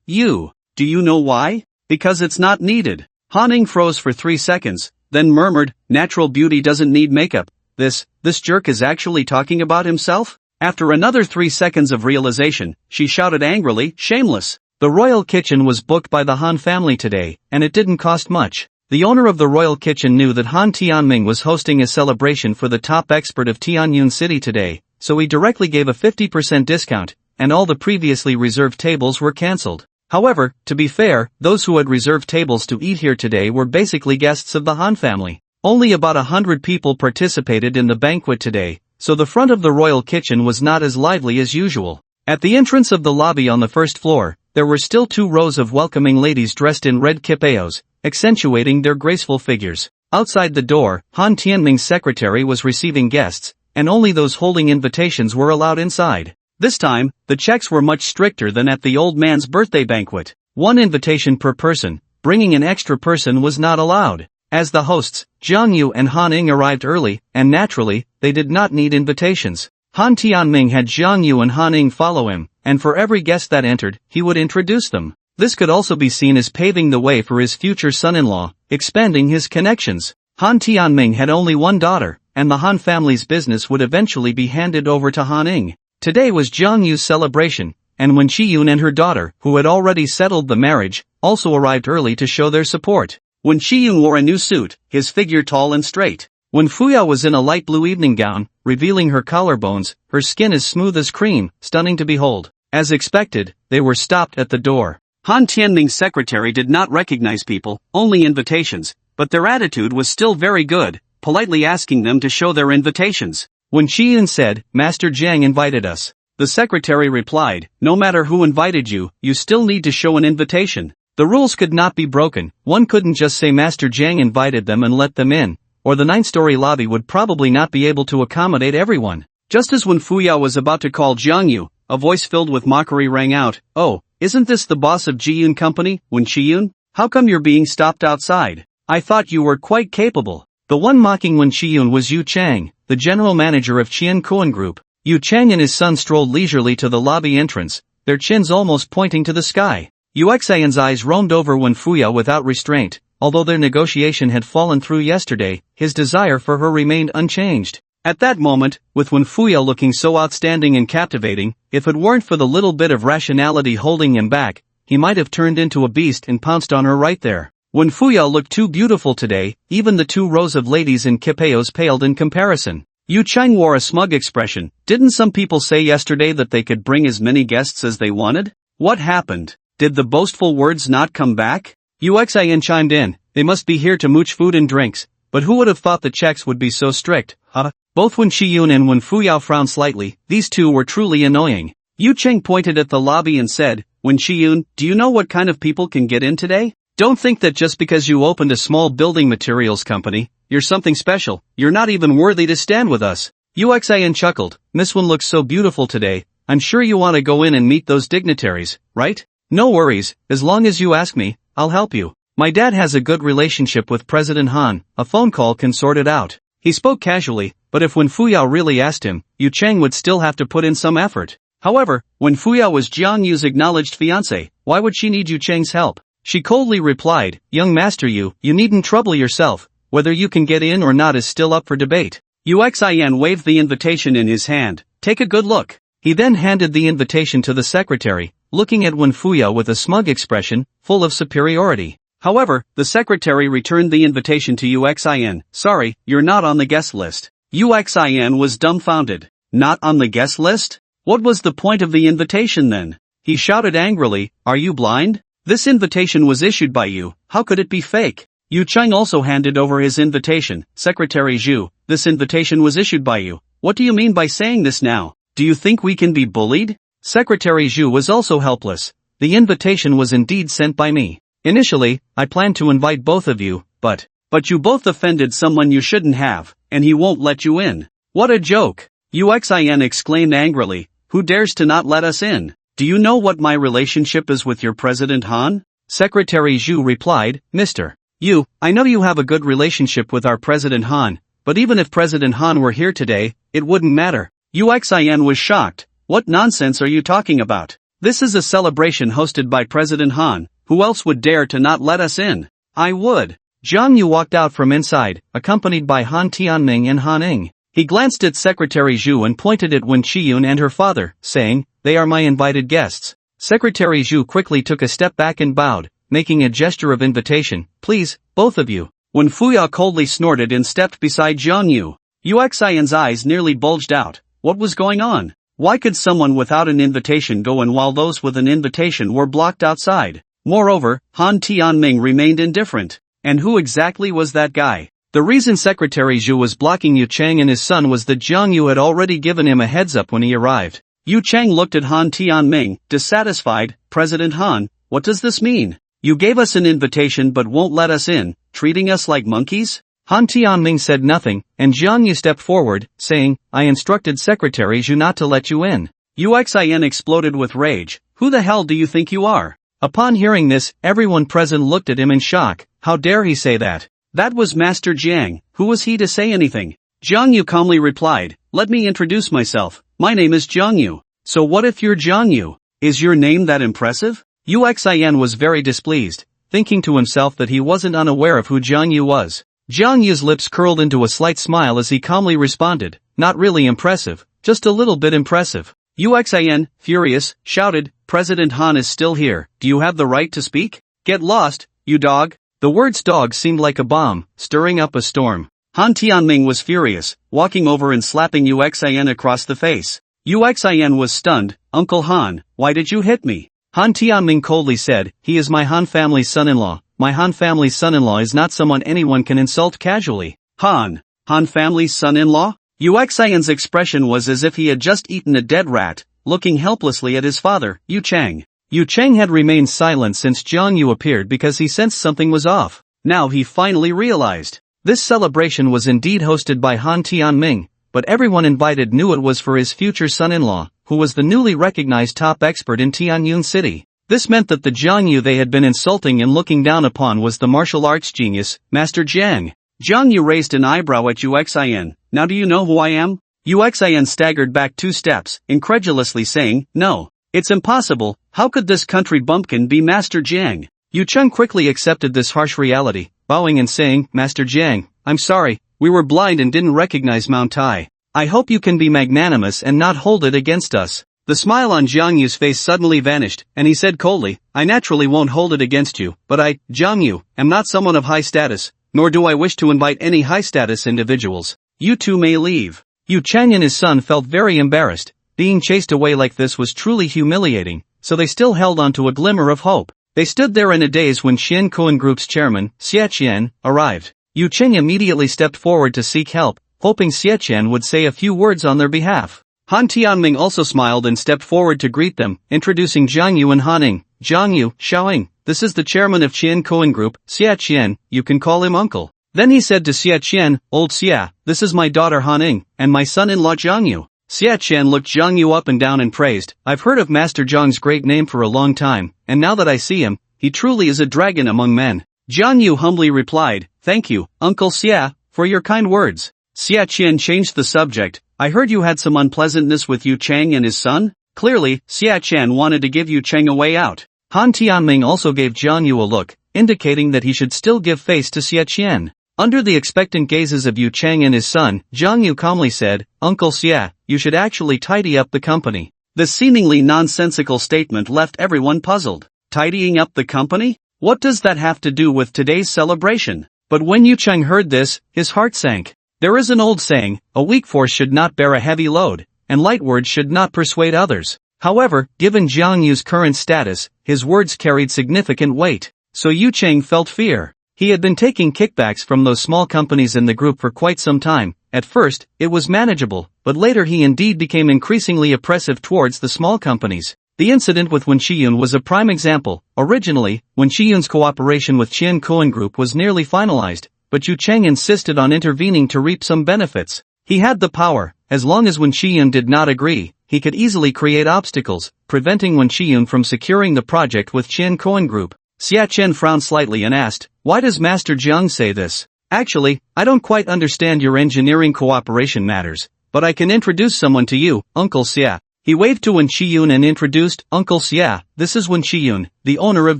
You. Do you know why? Because it's not needed. Han Ning froze for 3 seconds, then murmured, natural beauty doesn't need makeup. This jerk is actually talking about himself? After another 3 seconds of realization, she shouted angrily, shameless. The royal kitchen was booked by the Han family today, and it didn't cost much. The owner of the royal kitchen knew that Han Tianming was hosting a celebration for the top expert of Tianyun City today, so he directly gave a 50% discount, and all the previously reserved tables were cancelled. However, to be fair, those who had reserved tables to eat here today were basically guests of the Han family. Only about 100 people participated in the banquet today, so the front of the royal kitchen was not as lively as usual. At the entrance of the lobby on the first floor, there were still 2 rows of welcoming ladies dressed in red kipayos, accentuating their graceful figures. Outside the door, Han Tianming's secretary was receiving guests, and only those holding invitations were allowed inside. This time, the checks were much stricter than at the old man's birthday banquet. 1 invitation per person, bringing an extra person was not allowed. As the hosts, Jiang Yu and Han Ning arrived early, and naturally, they did not need invitations. Han Tianming had Jiang Yu and Han Ning follow him, and for every guest that entered, he would introduce them. This could also be seen as paving the way for his future son-in-law, expanding his connections. Han Tianming had only 1 daughter, and the Han family's business would eventually be handed over to Han Ning. Today was Jiang Yu's celebration, and Wen Shiyun and her daughter, who had already settled the marriage, also arrived early to show their support. Wen Shiyun wore a new suit, his figure tall and straight. When Fuya was in a light blue evening gown, revealing her collarbones, her skin as smooth as cream, stunning to behold. As expected, they were stopped at the door. Han Tianming's secretary did not recognize people, only invitations, but their attitude was still very good, politely asking them to show their invitations. When Shiyun said, Master Jiang invited us, the secretary replied, no matter who invited you, you still need to show an invitation. The rules could not be broken. One couldn't just say Master Jiang invited them and let them in, or the 9-story lobby would probably not be able to accommodate everyone. Just as when Fuya was about to call Jiang Yu, a voice filled with mockery rang out, oh, isn't this the boss of Jiyun Company, Wen Shiyun? How come you're being stopped outside? I thought you were quite capable. The one mocking Wen Shiyun was Yu Chang, the general manager of Qian Kuan Group. Yu Chang and his son strolled leisurely to the lobby entrance, their chins almost pointing to the sky. Yu Xian's eyes roamed over Wen Fuya without restraint. Although their negotiation had fallen through yesterday, his desire for her remained unchanged. At that moment, with Wen Fuya looking so outstanding and captivating, if it weren't for the little bit of rationality holding him back, he might have turned into a beast and pounced on her right there. Wen Fuya looked too beautiful today, even the 2 rows of ladies in kipayos paled in comparison. Yu Chang wore a smug expression. Didn't some people say yesterday that they could bring as many guests as they wanted? What happened? Did the boastful words not come back? Yu Xian chimed in, they must be here to mooch food and drinks, but who would have thought the checks would be so strict, huh? Both Wen Shiyun and Wen Fuya frowned slightly. These 2 were truly annoying. Yu Chang pointed at the lobby and said, Wen Shiyun, do you know what kind of people can get in today? Don't think that just because you opened a small building materials company, you're something special. You're not even worthy to stand with us. Yu Xian chuckled, Miss Wen looks so beautiful today, I'm sure you want to go in and meet those dignitaries, right? No worries, as long as you ask me, I'll help you. My dad has a good relationship with President Han, a phone call can sort it out. He spoke casually, but if Wen Fuya really asked him, Yu Chang would still have to put in some effort. However, Wen Fuya was Jiang Yu's acknowledged fiancé, why would she need Yu Chang's help? She coldly replied, Young Master Yu, you needn't trouble yourself, whether you can get in or not is still up for debate. Yu Xian waved the invitation in his hand, take a good look. He then handed the invitation to the secretary, looking at Wen Fuya with a smug expression, full of superiority. However, the secretary returned the invitation to Yu Xian, sorry, you're not on the guest list. Yu Xian was dumbfounded. Not on the guest list? What was the point of the invitation then? He shouted angrily, are you blind? This invitation was issued by you, how could it be fake? Yu Chang also handed over his invitation, Secretary Zhu, this invitation was issued by you. What do you mean by saying this now? Do you think we can be bullied? Secretary Zhu was also helpless. The invitation was indeed sent by me. Initially, I planned to invite both of you, but you both offended someone you shouldn't have, and he won't let you in. What a joke! Yu Xian exclaimed angrily, who dares to not let us in? Do you know what my relationship is with your President Han? Secretary Zhu replied, Mr. Yu, I know you have a good relationship with our President Han, but even if President Han were here today, it wouldn't matter. Uxian was shocked. What nonsense are you talking about? This is a celebration hosted by President Han. Who else would dare to not let us in? I would. Zhang Yu walked out from inside, accompanied by Han Tianming and Han Ing. He glanced at Secretary Zhu and pointed at Wen Qiyun and her father, saying, They are my invited guests. Secretary Zhu quickly took a step back and bowed, making a gesture of invitation. Please, both of you. Wen Fuya coldly snorted and stepped beside Zhang Yu. Uxian's eyes nearly bulged out. What was going on? Why could someone without an invitation go in while those with an invitation were blocked outside? Moreover, Han Tianming remained indifferent. And who exactly was that guy? The reason Secretary Zhu was blocking Yu Chang and his son was that Zhang Yu had already given him a heads up when he arrived. Yu Chang looked at Han Tianming, dissatisfied. President Han, what does this mean? You gave us an invitation but won't let us in, treating us like monkeys? Han Tianming said nothing, and Zhang Yu stepped forward, saying, I instructed Secretary Zhu not to let you in. Uxian exploded with rage. Who the hell do you think you are? Upon hearing this, everyone present looked at him in shock. How dare he say that? That was Master Jiang. Who was he to say anything? Zhang Yu calmly replied, Let me introduce myself. My name is Zhang Yu. So what if you're Zhang Yu? Is your name that impressive? Uxian was very displeased, thinking to himself that he wasn't unaware of who Zhang Yu was. Zhang Yu's lips curled into a slight smile as he calmly responded, Not really impressive, just a little bit impressive. Uxian, furious, shouted, President Han is still here. Do you have the right to speak? Get lost, you dog. The words dog seemed like a bomb, stirring up a storm. Han Tianming was furious, walking over and slapping Uxian across the face. Uxian was stunned. Uncle Han, why did you hit me? Han Tianming coldly said, He is my Han family's son-in-law. My Han family's son-in-law is not someone anyone can insult casually. Han family's son-in-law? Uxian's expression was as if he had just eaten a dead rat, looking helplessly at his father, Yu Chang. Yu Chang had remained silent since Zhang Yu appeared because he sensed something was off. Now he finally realized. This celebration was indeed hosted by Han Tianming, but everyone invited knew it was for his future son-in-law, who was the newly recognized top expert in Tianyun City. This meant that the Zhang Yu they had been insulting and looking down upon was the martial arts genius, Master Jiang. Zhang Yu raised an eyebrow at Uxian. Now do you know who I am? Uxian staggered back 2 steps, incredulously saying, No. It's impossible. How could this country bumpkin be Master Jiang? Yu Cheng quickly accepted this harsh reality, bowing and saying, Master Jiang, I'm sorry, we were blind and didn't recognize Mount Tai. I hope you can be magnanimous and not hold it against us. The smile on Zhang Yu's face suddenly vanished, and he said coldly, I naturally won't hold it against you, but I, Zhang Yu, am not someone of high status, nor do I wish to invite any high-status individuals. You two may leave. Yu Cheng and his son felt very embarrassed. Being chased away like this was truly humiliating, so they still held on to a glimmer of hope. They stood there in a daze when Xian Kuan Group's chairman, Xie Qian, arrived. Yu Cheng immediately stepped forward to seek help, hoping Xie Qian would say a few words on their behalf. Han Tianming also smiled and stepped forward to greet them, introducing Zhang Yu and Han Ing. Zhang Yu, Xiaoing, this is the chairman of Qian Kuan Group, Xie Qian, you can call him uncle. Then he said to Xie Qian, Old Xie, this is my daughter Han Ing, and my son-in-law Zhang Yu. Xie Qian looked Zhang Yu up and down and praised, I've heard of Master Zhang's great name for a long time, and now that I see him, he truly is a dragon among men. Zhang Yu humbly replied, Thank you, Uncle Xie, for your kind words. Xie Qian changed the subject, I heard you had some unpleasantness with Yu Chang and his son? Clearly, Xie Qian wanted to give Yu Chang a way out. Han Tianming also gave Zhang Yu a look, indicating that he should still give face to Xie Qian. Under the expectant gazes of Yu Chang and his son, Zhang Yu calmly said, Uncle Xie, you should actually tidy up the company. This seemingly nonsensical statement left everyone puzzled. Tidying up the company? What does that have to do with today's celebration? But when Yu Chang heard this, his heart sank. There is an old saying, a weak force should not bear a heavy load, and light words should not persuade others. However, given Zhang Yu's current status, his words carried significant weight. So Yu Chang felt fear. He had been taking kickbacks from those small companies in the group for quite some time. At first, it was manageable, but later he indeed became increasingly oppressive towards the small companies. The incident with Wen Qiyun was a prime example. Originally, Wen Qiyun's cooperation with Qian Kuan Group was nearly finalized, but Yu Chang insisted on intervening to reap some benefits. He had the power, as long as Wen Chiyun did not agree, he could easily create obstacles, preventing Wen Chiyun from securing the project with Chen Cohen Group. Xia Chen frowned slightly and asked, "Why does Master Jiang say this?" "Actually, I don't quite understand your engineering cooperation matters, but I can introduce someone to you, Uncle Xia." He waved to Wen Chiyun and introduced, "Uncle Xia, this is Wen Chiyun, the owner of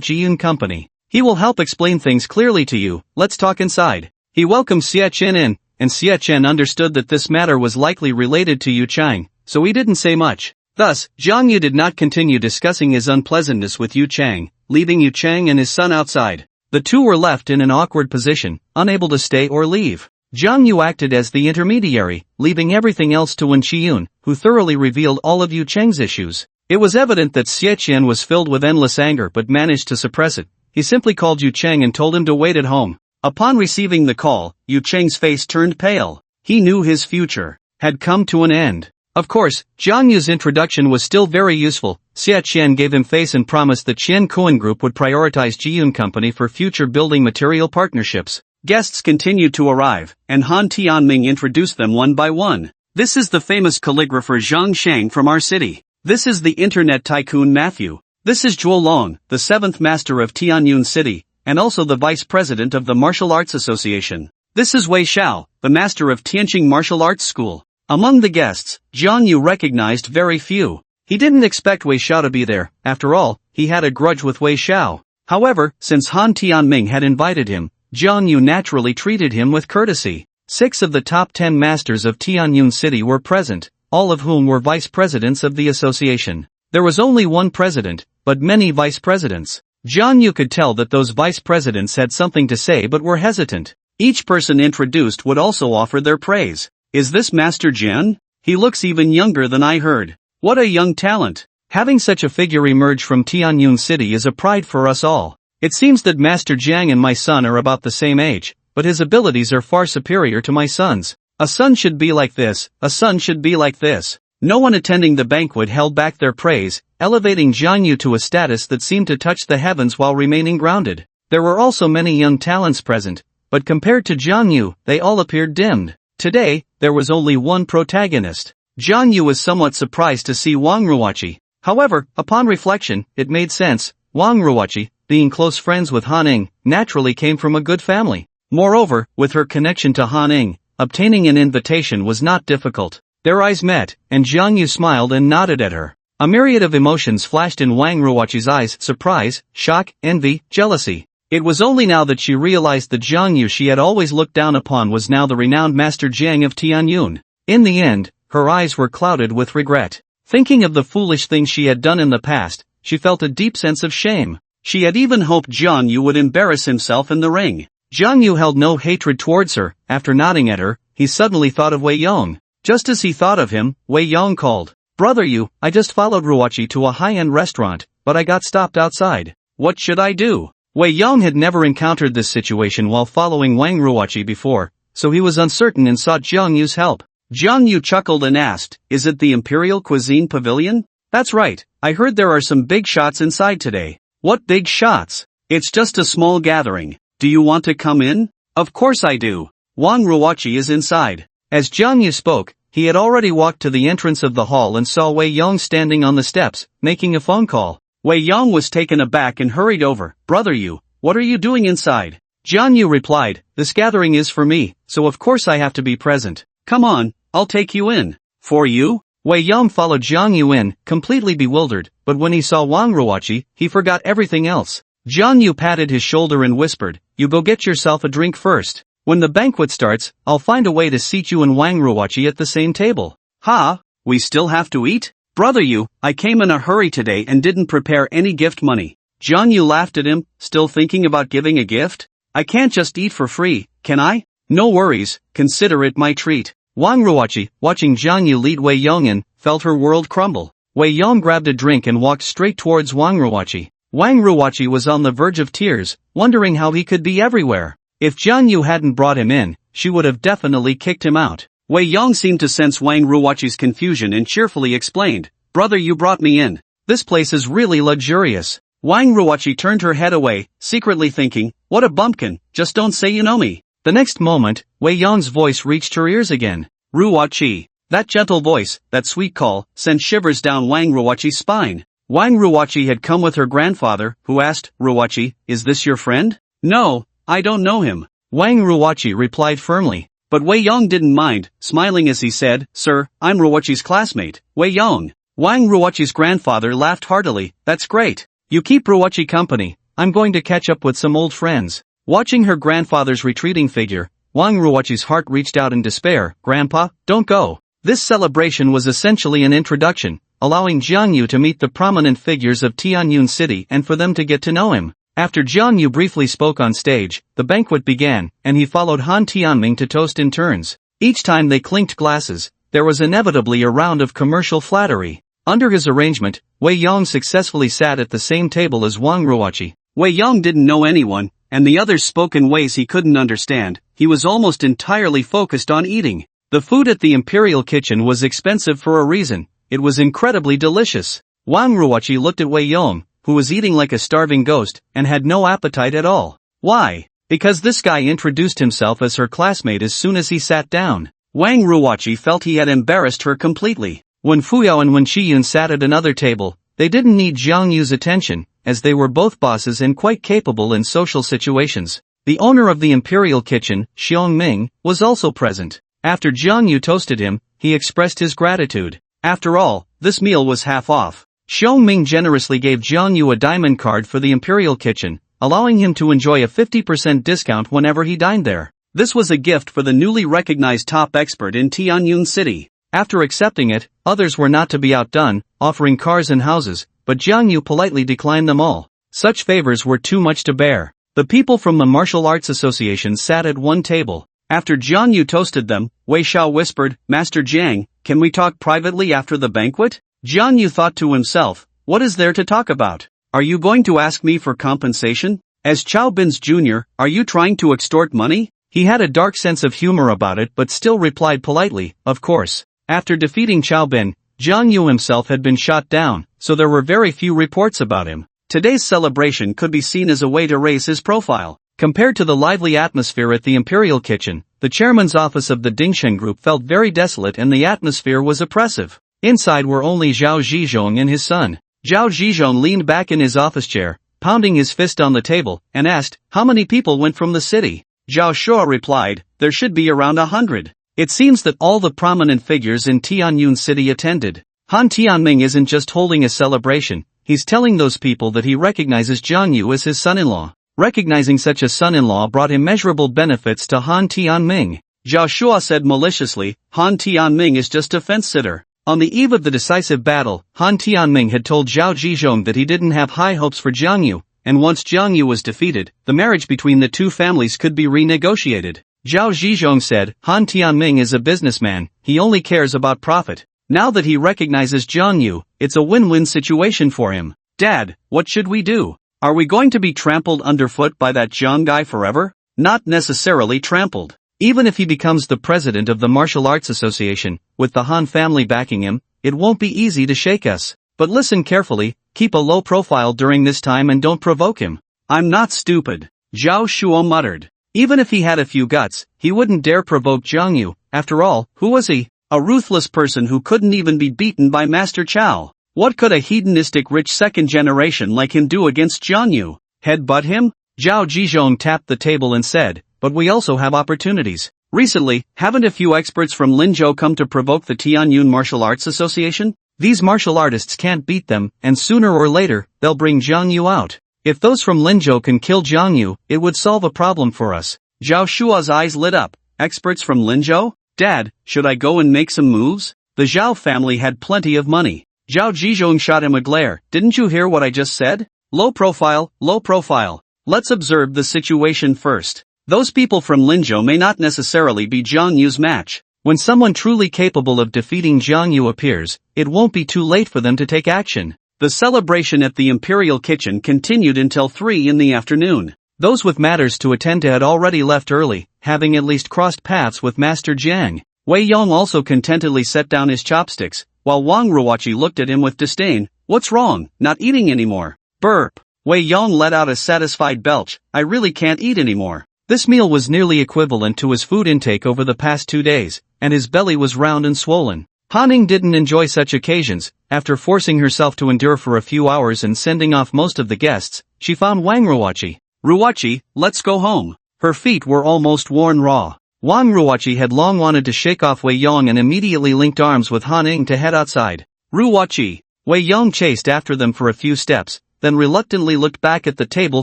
Jiyun Company. He will help explain things clearly to you, let's talk inside." He welcomed Xia Chen in, and Xia Chen understood that this matter was likely related to Yu Chang, so he didn't say much. Thus, Zhang Yu did not continue discussing his unpleasantness with Yu Chang, leaving Yu Chang and his son outside. The two were left in an awkward position, unable to stay or leave. Zhang Yu acted as the intermediary, leaving everything else to Wen Chiyun, who thoroughly revealed all of Yu Chang's issues. It was evident that Xie Qian was filled with endless anger but managed to suppress it. He simply called Yu Chang and told him to wait at home. Upon receiving the call, Yu Chang's face turned pale. He knew his future had come to an end. Of course, Zhang Yu's introduction was still very useful. Xie Qian gave him face and promised that Chen Cohen Group would prioritize Jiyun Company for future building material partnerships. Guests continued to arrive, and Han Tianming introduced them one by one. "This is the famous calligrapher Zhang Shang from our city. This is the internet tycoon Matthew. This is Zhuo Long, the 7th master of Tianyun City, and also the vice president of the Martial Arts Association. This is Wei Xiao, the master of Tianqing Martial Arts School." Among the guests, Zhang Yu recognized very few. He didn't expect Wei Xiao to be there. After all, he had a grudge with Wei Xiao. However, since Han Tianming had invited him, Zhang Yu naturally treated him with courtesy. 6 of the top 10 masters of Tianyun City were present, all of whom were vice presidents of the association. There was only one president, but many vice presidents. Zhang Yu could tell that those vice presidents had something to say but were hesitant. Each person introduced would also offer their praise. "Is this Master Jian? He looks even younger than I heard. What a young talent. Having such a figure emerge from Tianyun City is a pride for us all. It seems that Master Jiang and my son are about the same age, but his abilities are far superior to my son's. A son should be like this, a son should be like this." No one attending the banquet held back their praise, elevating Zhang Yu to a status that seemed to touch the heavens while remaining grounded. There were also many young talents present, but compared to Zhang Yu, they all appeared dimmed. Today, there was only one protagonist. Zhang Yu was somewhat surprised to see Wang Ruoqi. However, upon reflection, it made sense. Wang Ruoqi, being close friends with Han Ning, naturally came from a good family. Moreover, with her connection to Han Ning, obtaining an invitation was not difficult. Their eyes met, and Zhang Yu smiled and nodded at her. A myriad of emotions flashed in Wang Ruoqi's eyes: surprise, shock, envy, jealousy. It was only now that she realized that Zhang Yu she had always looked down upon was now the renowned Master Jiang of Tianyun. In the end, her eyes were clouded with regret. Thinking of the foolish things she had done in the past, she felt a deep sense of shame. She had even hoped Zhang Yu would embarrass himself in the ring. Zhang Yu held no hatred towards her. After nodding at her, he suddenly thought of Wei Yong. Just as he thought of him, Wei Yong called, "Brother Yu, I just followed Ruoqi to a high-end restaurant, but I got stopped outside. What should I do?" Wei Yong had never encountered this situation while following Wang Ruoqi before, so he was uncertain and sought Zhang Yu's help. Zhang Yu chuckled and asked, "Is it the Imperial Cuisine Pavilion?" "That's right, I heard there are some big shots inside today." "What big shots?" "It's just a small gathering. Do you want to come in?" "Of course I do." Wang Ruoqi is inside. As Zhang Yu spoke, he had already walked to the entrance of the hall and saw Wei Yong standing on the steps, making a phone call. Wei Yong was taken aback and hurried over. "Brother Yu, what are you doing inside?" Zhang Yu replied, "This gathering is for me, so of course I have to be present." "Come on, I'll take you in." "For you?" Wei Yong followed Zhang Yu in, completely bewildered, but when he saw Wang Ruoqi, he forgot everything else. Zhang Yu patted his shoulder and whispered, "You go get yourself a drink first. When the banquet starts, I'll find a way to seat you and Wang Ruoqi at the same table." "Ha? We still have to eat?" "Brother Yu, I came in a hurry today and didn't prepare any gift money." Zhang Yu laughed at him, still thinking about giving a gift. "I can't just eat for free, can I?" "No worries, consider it my treat." Wang Ruoqi, watching Zhang Yu lead Wei Yong in, felt her world crumble. Wei Yong grabbed a drink and walked straight towards Wang Ruoqi. Wang Ruoqi was on the verge of tears, wondering how he could be everywhere. If Zhang Yu hadn't brought him in, she would have definitely kicked him out. Wei Yong seemed to sense Wang Ruoqi's confusion and cheerfully explained, "Brother, you brought me in. This place is really luxurious." Wang Ruoqi turned her head away, secretly thinking, "What a bumpkin, just don't say you know me." The next moment, Wei Yong's voice reached her ears again. "Ruoqi, That gentle voice, that sweet call, sent shivers down Wang Ruoqi's spine. Wang Ruoqi had come with her grandfather, who asked, "Ruoqi, is this your friend?" "No, I don't know him," Wang Ruoqi replied firmly. But Wei Yong didn't mind, smiling as he said, "Sir, I'm Ruoqi's classmate, Wei Yong." Wang Ruoqi's grandfather laughed heartily. "That's great. You keep Ruoqi company. I'm going to catch up with some old friends." Watching her grandfather's retreating figure, Wang Ruoqi's heart reached out in despair. "Grandpa, don't go." This celebration was essentially an introduction, allowing Jiang Yu to meet the prominent figures of Tianyun City and for them to get to know him. After Jiang Yu briefly spoke on stage, the banquet began, and he followed Han Tianming to toast in turns. Each time they clinked glasses, there was inevitably a round of commercial flattery. Under his arrangement, Wei Yong successfully sat at the same table as Wang Ruoqi. Wei Yong didn't know anyone, and the others spoke in ways he couldn't understand. He was almost entirely focused on eating. The food at the Imperial Kitchen was expensive for a reason. It was incredibly delicious. Wang Ruoqi looked at Wei Yong, who was eating like a starving ghost, and had no appetite at all. Why? Because this guy introduced himself as her classmate as soon as he sat down. Wang Ruoqi felt he had embarrassed her completely. When Fuyo and Wen Qiyun sat at another table, they didn't need Jiang Yu's attention, as they were both bosses and quite capable in social situations. The owner of the Imperial Kitchen, Xiong Ming, was also present. After Jiang Yu toasted him, he expressed his gratitude. After all, this meal was half off. Xiong Ming generously gave Jiang Yu a diamond card for the Imperial Kitchen, allowing him to enjoy a 50% discount whenever he dined there. This was a gift for the newly recognized top expert in Tianyun City. After accepting it, others were not to be outdone, offering cars and houses, but Jiang Yu politely declined them all. Such favors were too much to bear. The people from the Martial Arts Association sat at one table. After Jiang Yu toasted them, Wei Xiao whispered, "Master Jiang, can we talk privately after the banquet?" Jiang Yu thought to himself, what is there to talk about? Are you going to ask me for compensation? As Chao Bin's junior, are you trying to extort money? He had a dark sense of humor about it but still replied politely, of course. After defeating Chao Bin, Jiang Yu himself had been shot down, so there were very few reports about him. Today's celebration could be seen as a way to raise his profile. Compared to the lively atmosphere at the Imperial Kitchen, the chairman's office of the Dingsheng Group felt very desolate and the atmosphere was oppressive. Inside were only Zhao Zhizhong and his son. Zhao Zhizhong leaned back in his office chair, pounding his fist on the table, and asked, "How many people went from the city?" Zhao Shua replied, "There should be around 100. It seems that all the prominent figures in Tianyun City attended. Han Tianming isn't just holding a celebration, he's telling those people that he recognizes Jiang Yu as his son-in-law. Recognizing such a son-in-law brought immeasurable benefits to Han Tianming." Zhao Shua said maliciously, "Han Tianming is just a fence-sitter." On the eve of the decisive battle, Han Tianming had told Zhao Zhizhong that he didn't have high hopes for Jiang Yu, and once Jiang Yu was defeated, the marriage between the two families could be renegotiated. Zhao Zhizhong said, "Han Tianming is a businessman, he only cares about profit. Now that he recognizes Jiang Yu, it's a win-win situation for him. Dad, what should we do? Are we going to be trampled underfoot by that Jiang guy forever?" "Not necessarily trampled. Even if he becomes the president of the Martial Arts Association, with the Han family backing him, it won't be easy to shake us. But listen carefully, keep a low profile during this time and don't provoke him." "I'm not stupid," Zhao Shuo muttered. Even if he had a few guts, he wouldn't dare provoke Jiang Yu. After all, who was he? A ruthless person who couldn't even be beaten by Master Chao. What could a hedonistic rich second generation like him do against Jiang Yu? Headbutt him? Zhao Zhizhong tapped the table and said, "But we also have opportunities. Recently, haven't a few experts from Linzhou come to provoke the Tianyun Martial Arts Association? These martial artists can't beat them, and sooner or later, they'll bring Jiang Yu out. If those from Linzhou can kill Jiang Yu, it would solve a problem for us." Zhao Shua's eyes lit up. Experts from Linzhou? Dad, should I go and make some moves? The Zhao family had plenty of money. Zhao Zhizhong shot him a glare. "Didn't you hear what I just said? Low profile, low profile. Let's observe the situation first. Those people from Linzhou may not necessarily be Jiang Yu's match. When someone truly capable of defeating Jiang Yu appears, it won't be too late for them to take action." The celebration at the Imperial Kitchen continued until 3 in the afternoon. Those with matters to attend to had already left early, having at least crossed paths with Master Jiang. Wei Yong also contentedly set down his chopsticks, while Wang Ruoqi looked at him with disdain. "What's wrong? Not eating anymore?" Burp. Wei Yong let out a satisfied belch. "I really can't eat anymore." This meal was nearly equivalent to his food intake over the past 2 days, and his belly was round and swollen. Han Ning didn't enjoy such occasions. After forcing herself to endure for a few hours and sending off most of the guests, she found Wang Ruoqi. Ruoqi, let's go home. Her feet were almost worn raw. Wang Ruoqi had long wanted to shake off Wei Yong and immediately linked arms with Han Ning to head outside. Ruoqi. Wei Yong chased after them for a few steps, then reluctantly looked back at the table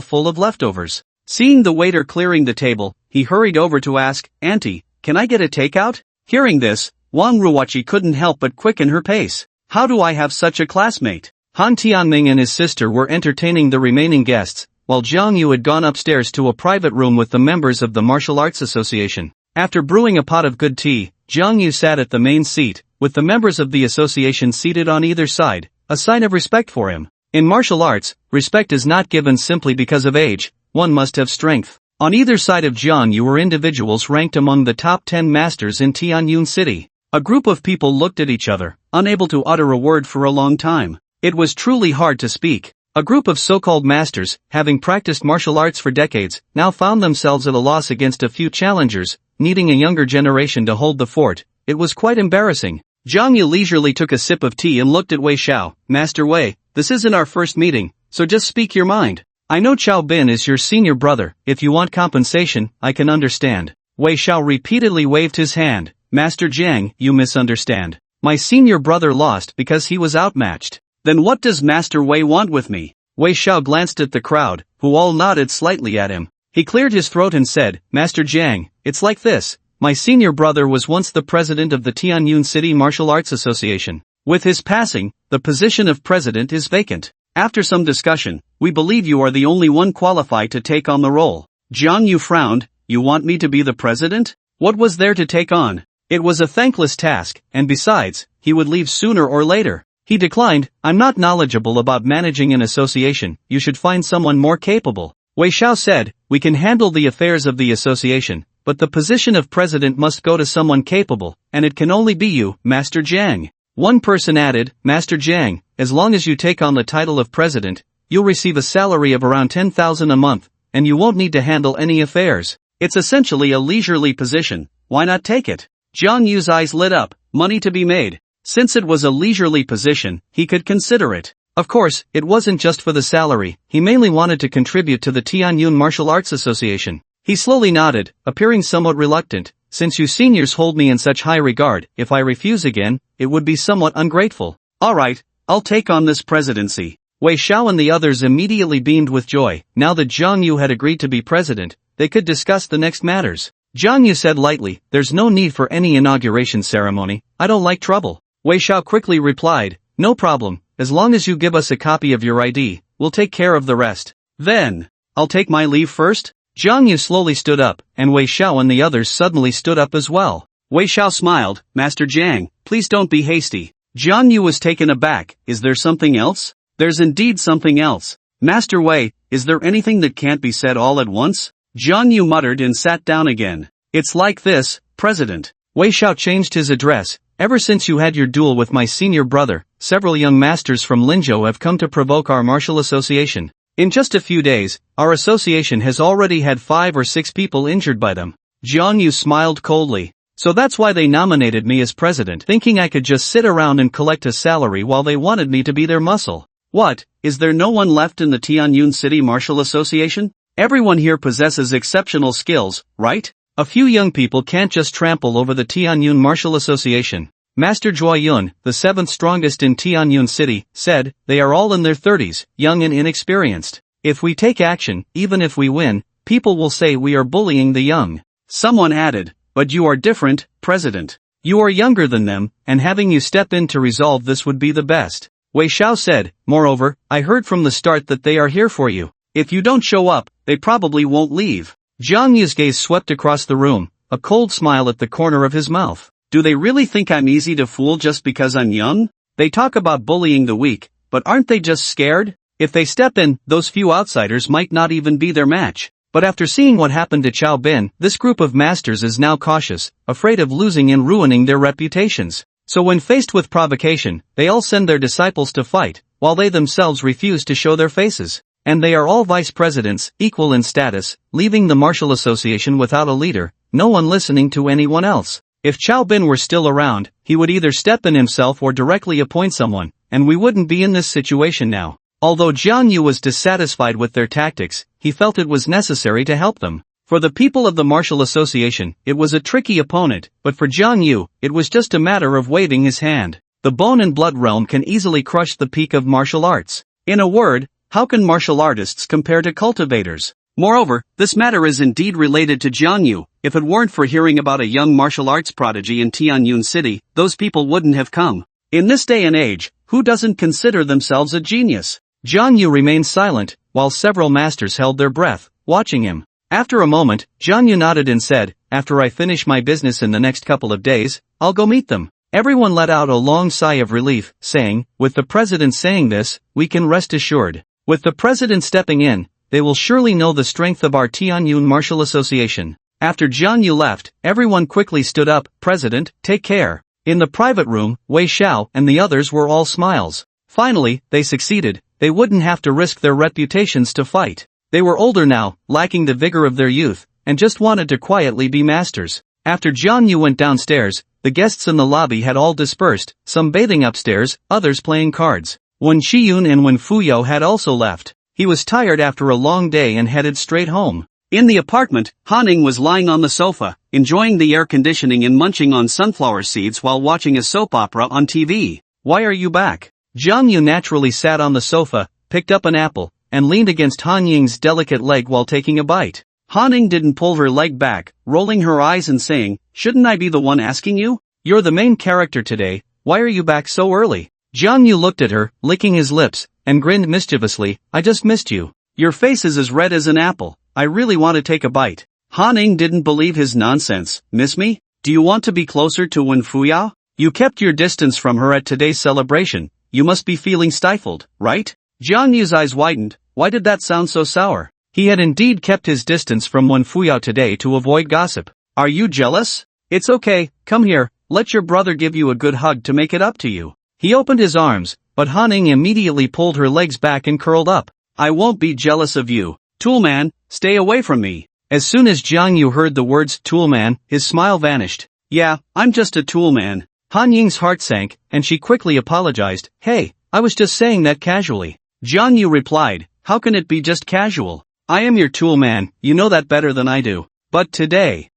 full of leftovers. Seeing the waiter clearing the table, he hurried over to ask, "Auntie, can I get a takeout?" Hearing this, Wang Ruoqi couldn't help but quicken her pace. "How do I have such a classmate?" Han Tianming and his sister were entertaining the remaining guests, while Zhang Yu had gone upstairs to a private room with the members of the Martial Arts Association. After brewing a pot of good tea, Zhang Yu sat at the main seat, with the members of the association seated on either side, a sign of respect for him. In martial arts, respect is not given simply because of age, one must have strength. On either side of Zhang Yu were individuals ranked among the top 10 masters in Tianyun City. A group of people looked at each other, unable to utter a word for a long time. It was truly hard to speak. A group of so-called masters, having practiced martial arts for decades, now found themselves at a loss against a few challengers, needing a younger generation to hold the fort. It was quite embarrassing. Zhang Yu leisurely took a sip of tea and looked at Wei Xiao. "Master Wei, this isn't our first meeting, so just speak your mind. I know Chao Bin is your senior brother. If you want compensation, I can understand." Wei Xiao repeatedly waved his hand. "Master Jiang, you misunderstand. My senior brother lost because he was outmatched." "Then what does Master Wei want with me?" Wei Xiao glanced at the crowd, who all nodded slightly at him. He cleared his throat and said, "Master Jiang, it's like this. My senior brother was once the president of the Tianyun City Martial Arts Association. With his passing, the position of president is vacant. After some discussion, we believe you are the only one qualified to take on the role." Zhang Yu frowned. "You want me to be the president? What was there to take on? It was a thankless task, and besides, he would leave sooner or later." He declined. "I'm not knowledgeable about managing an association, you should find someone more capable." Wei Xiao said, "We can handle the affairs of the association, but the position of president must go to someone capable, and it can only be you, Master Jiang." One person added, "Master Jiang, as long as you take on the title of president, you'll receive a salary of around 10,000 a month, and you won't need to handle any affairs. It's essentially a leisurely position, why not take it?" Zhang Yu's eyes lit up. Money to be made. Since it was a leisurely position, he could consider it. Of course, it wasn't just for the salary, he mainly wanted to contribute to the Tianyun Martial Arts Association. He slowly nodded, appearing somewhat reluctant. "Since you seniors hold me in such high regard, if I refuse again, it would be somewhat ungrateful." "Alright, I'll take on this presidency." Wei Xiao and the others immediately beamed with joy. Now that Zhang Yu had agreed to be president, they could discuss the next matters. Zhang Yu said lightly, "There's no need for any inauguration ceremony, I don't like trouble." Wei Xiao quickly replied, "No problem, as long as you give us a copy of your ID, we'll take care of the rest." "Then, I'll take my leave first?" Zhang Yu slowly stood up, and Wei Xiao and the others suddenly stood up as well. Wei Xiao smiled. "Master Jiang, please don't be hasty." Zhang Yu was taken aback. "Is there something else?" "There's indeed something else. Master Wei, is there anything that can't be said all at once?" Zhang Yu muttered and sat down again. "It's like this, President." Wei Xiao changed his address. "Ever since you had your duel with my senior brother, several young masters from Linzhou have come to provoke our martial association. In just a few days, our association has already had 5 or 6 people injured by them." Zhang Yu smiled coldly. "So that's why they nominated me as president, thinking I could just sit around and collect a salary while they wanted me to be their muscle." "What, is there no one left in the Tianyun City Martial Association? Everyone here possesses exceptional skills, right?" "A few young people can't just trample over the Tianyun Martial Association. Master Zhuo Yun, the 7th strongest in Tianyun City, said, they are all in their 30s, young and inexperienced. If we take action, even if we win, people will say we are bullying the young." Someone added, "But you are different, President. You are younger than them, and having you step in to resolve this would be the best." Wei Xiao said, "Moreover, I heard from the start that they are here for you. If you don't show up, they probably won't leave." Zhang Yu's gaze swept across the room, a cold smile at the corner of his mouth. "Do they really think I'm easy to fool just because I'm young? They talk about bullying the weak, but aren't they just scared? If they step in, those few outsiders might not even be their match." But after seeing what happened to Chao Bin, this group of masters is now cautious, afraid of losing and ruining their reputations. So when faced with provocation, they all send their disciples to fight, while they themselves refuse to show their faces. And they are all vice presidents, equal in status, leaving the martial association without a leader, no one listening to anyone else. If Chao Bin were still around, he would either step in himself or directly appoint someone, and we wouldn't be in this situation now. Although Jiang Yu was dissatisfied with their tactics, he felt it was necessary to help them. For the people of the Martial Association, it was a tricky opponent, but for Jiang Yu, it was just a matter of waving his hand. The bone and blood realm can easily crush the peak of martial arts. In a word, how can martial artists compare to cultivators? Moreover, this matter is indeed related to Jiang Yu. If it weren't for hearing about a young martial arts prodigy in Tianyun City, those people wouldn't have come. In this day and age, who doesn't consider themselves a genius? Jiang Yu remained silent, while several masters held their breath, watching him. After a moment, Jiang Yu nodded and said, "After I finish my business in the next couple of days, I'll go meet them." Everyone let out a long sigh of relief, saying, "With the president saying this, we can rest assured. With the president stepping in, they will surely know the strength of our Tianyun Martial Association." After Jiang Yu left, everyone quickly stood up. "President, take care." In the private room, Wei Xiao and the others were all smiles. Finally, they succeeded. They wouldn't have to risk their reputations to fight. They were older now, lacking the vigor of their youth, and just wanted to quietly be masters. After Jiang Yu went downstairs, the guests in the lobby had all dispersed, some bathing upstairs, others playing cards. Wen Shiyun and Wen Fuyo had also left. He was tired after a long day and headed straight home. In the apartment, Han-Ning was lying on the sofa, enjoying the air conditioning and munching on sunflower seeds while watching a soap opera on TV. "Why are you back?" Jiang Yu naturally sat on the sofa, picked up an apple, and leaned against Han Ying's delicate leg while taking a bite. Han-Ning didn't pull her leg back, rolling her eyes and saying, "Shouldn't I be the one asking you? You're the main character today, why are you back so early?" Jiang Yu looked at her, licking his lips, and grinned mischievously, "I just missed you. Your face is as red as an apple, I really want to take a bite." Han-Ning didn't believe his nonsense. "Miss me? Do you want to be closer to Wen Fuya? You kept your distance from her at today's celebration, you must be feeling stifled, right?" Jiang Yu's eyes widened. Why did that sound so sour? He had indeed kept his distance from Wen Fuya today to avoid gossip. "Are you jealous? It's okay, come here, let your brother give you a good hug to make it up to you." He opened his arms, but Han-Ning immediately pulled her legs back and curled up. "I won't be jealous of you. Toolman, stay away from me." As soon as Jiang Yu heard the words toolman, his smile vanished. "Yeah, I'm just a toolman." Han Ying's heart sank, and she quickly apologized. "Hey, I was just saying that casually." Jiang Yu replied, "How can it be just casual? I am your toolman, you know that better than I do. But today,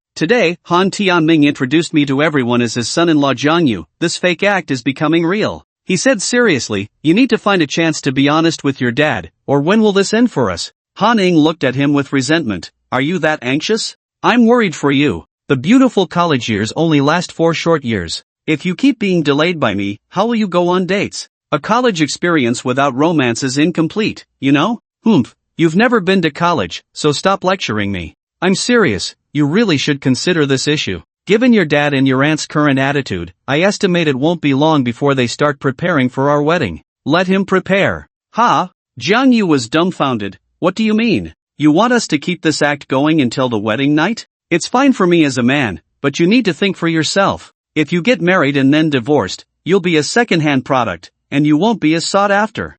Han Tianming introduced me to everyone as his son-in-law Jiang Yu. This fake act is becoming real." He said seriously, "You need to find a chance to be honest with your dad, or when will this end for us?" Han-Ning looked at him with resentment. "Are you that anxious? I'm worried for you. The beautiful college years only last 4 short years. If you keep being delayed by me, how will you go on dates? A college experience without romance is incomplete, you know? You've never been to college, so stop lecturing me. I'm serious, you really should consider this issue. Given your dad and your aunt's current attitude, I estimate it won't be long before they start preparing for our wedding. Let him prepare." "Ha?" Jiang Yu was dumbfounded. "What do you mean? You want us to keep this act going until the wedding night? It's fine for me as a man, but you need to think for yourself. If you get married and then divorced, you'll be a second-hand product, and you won't be as sought after.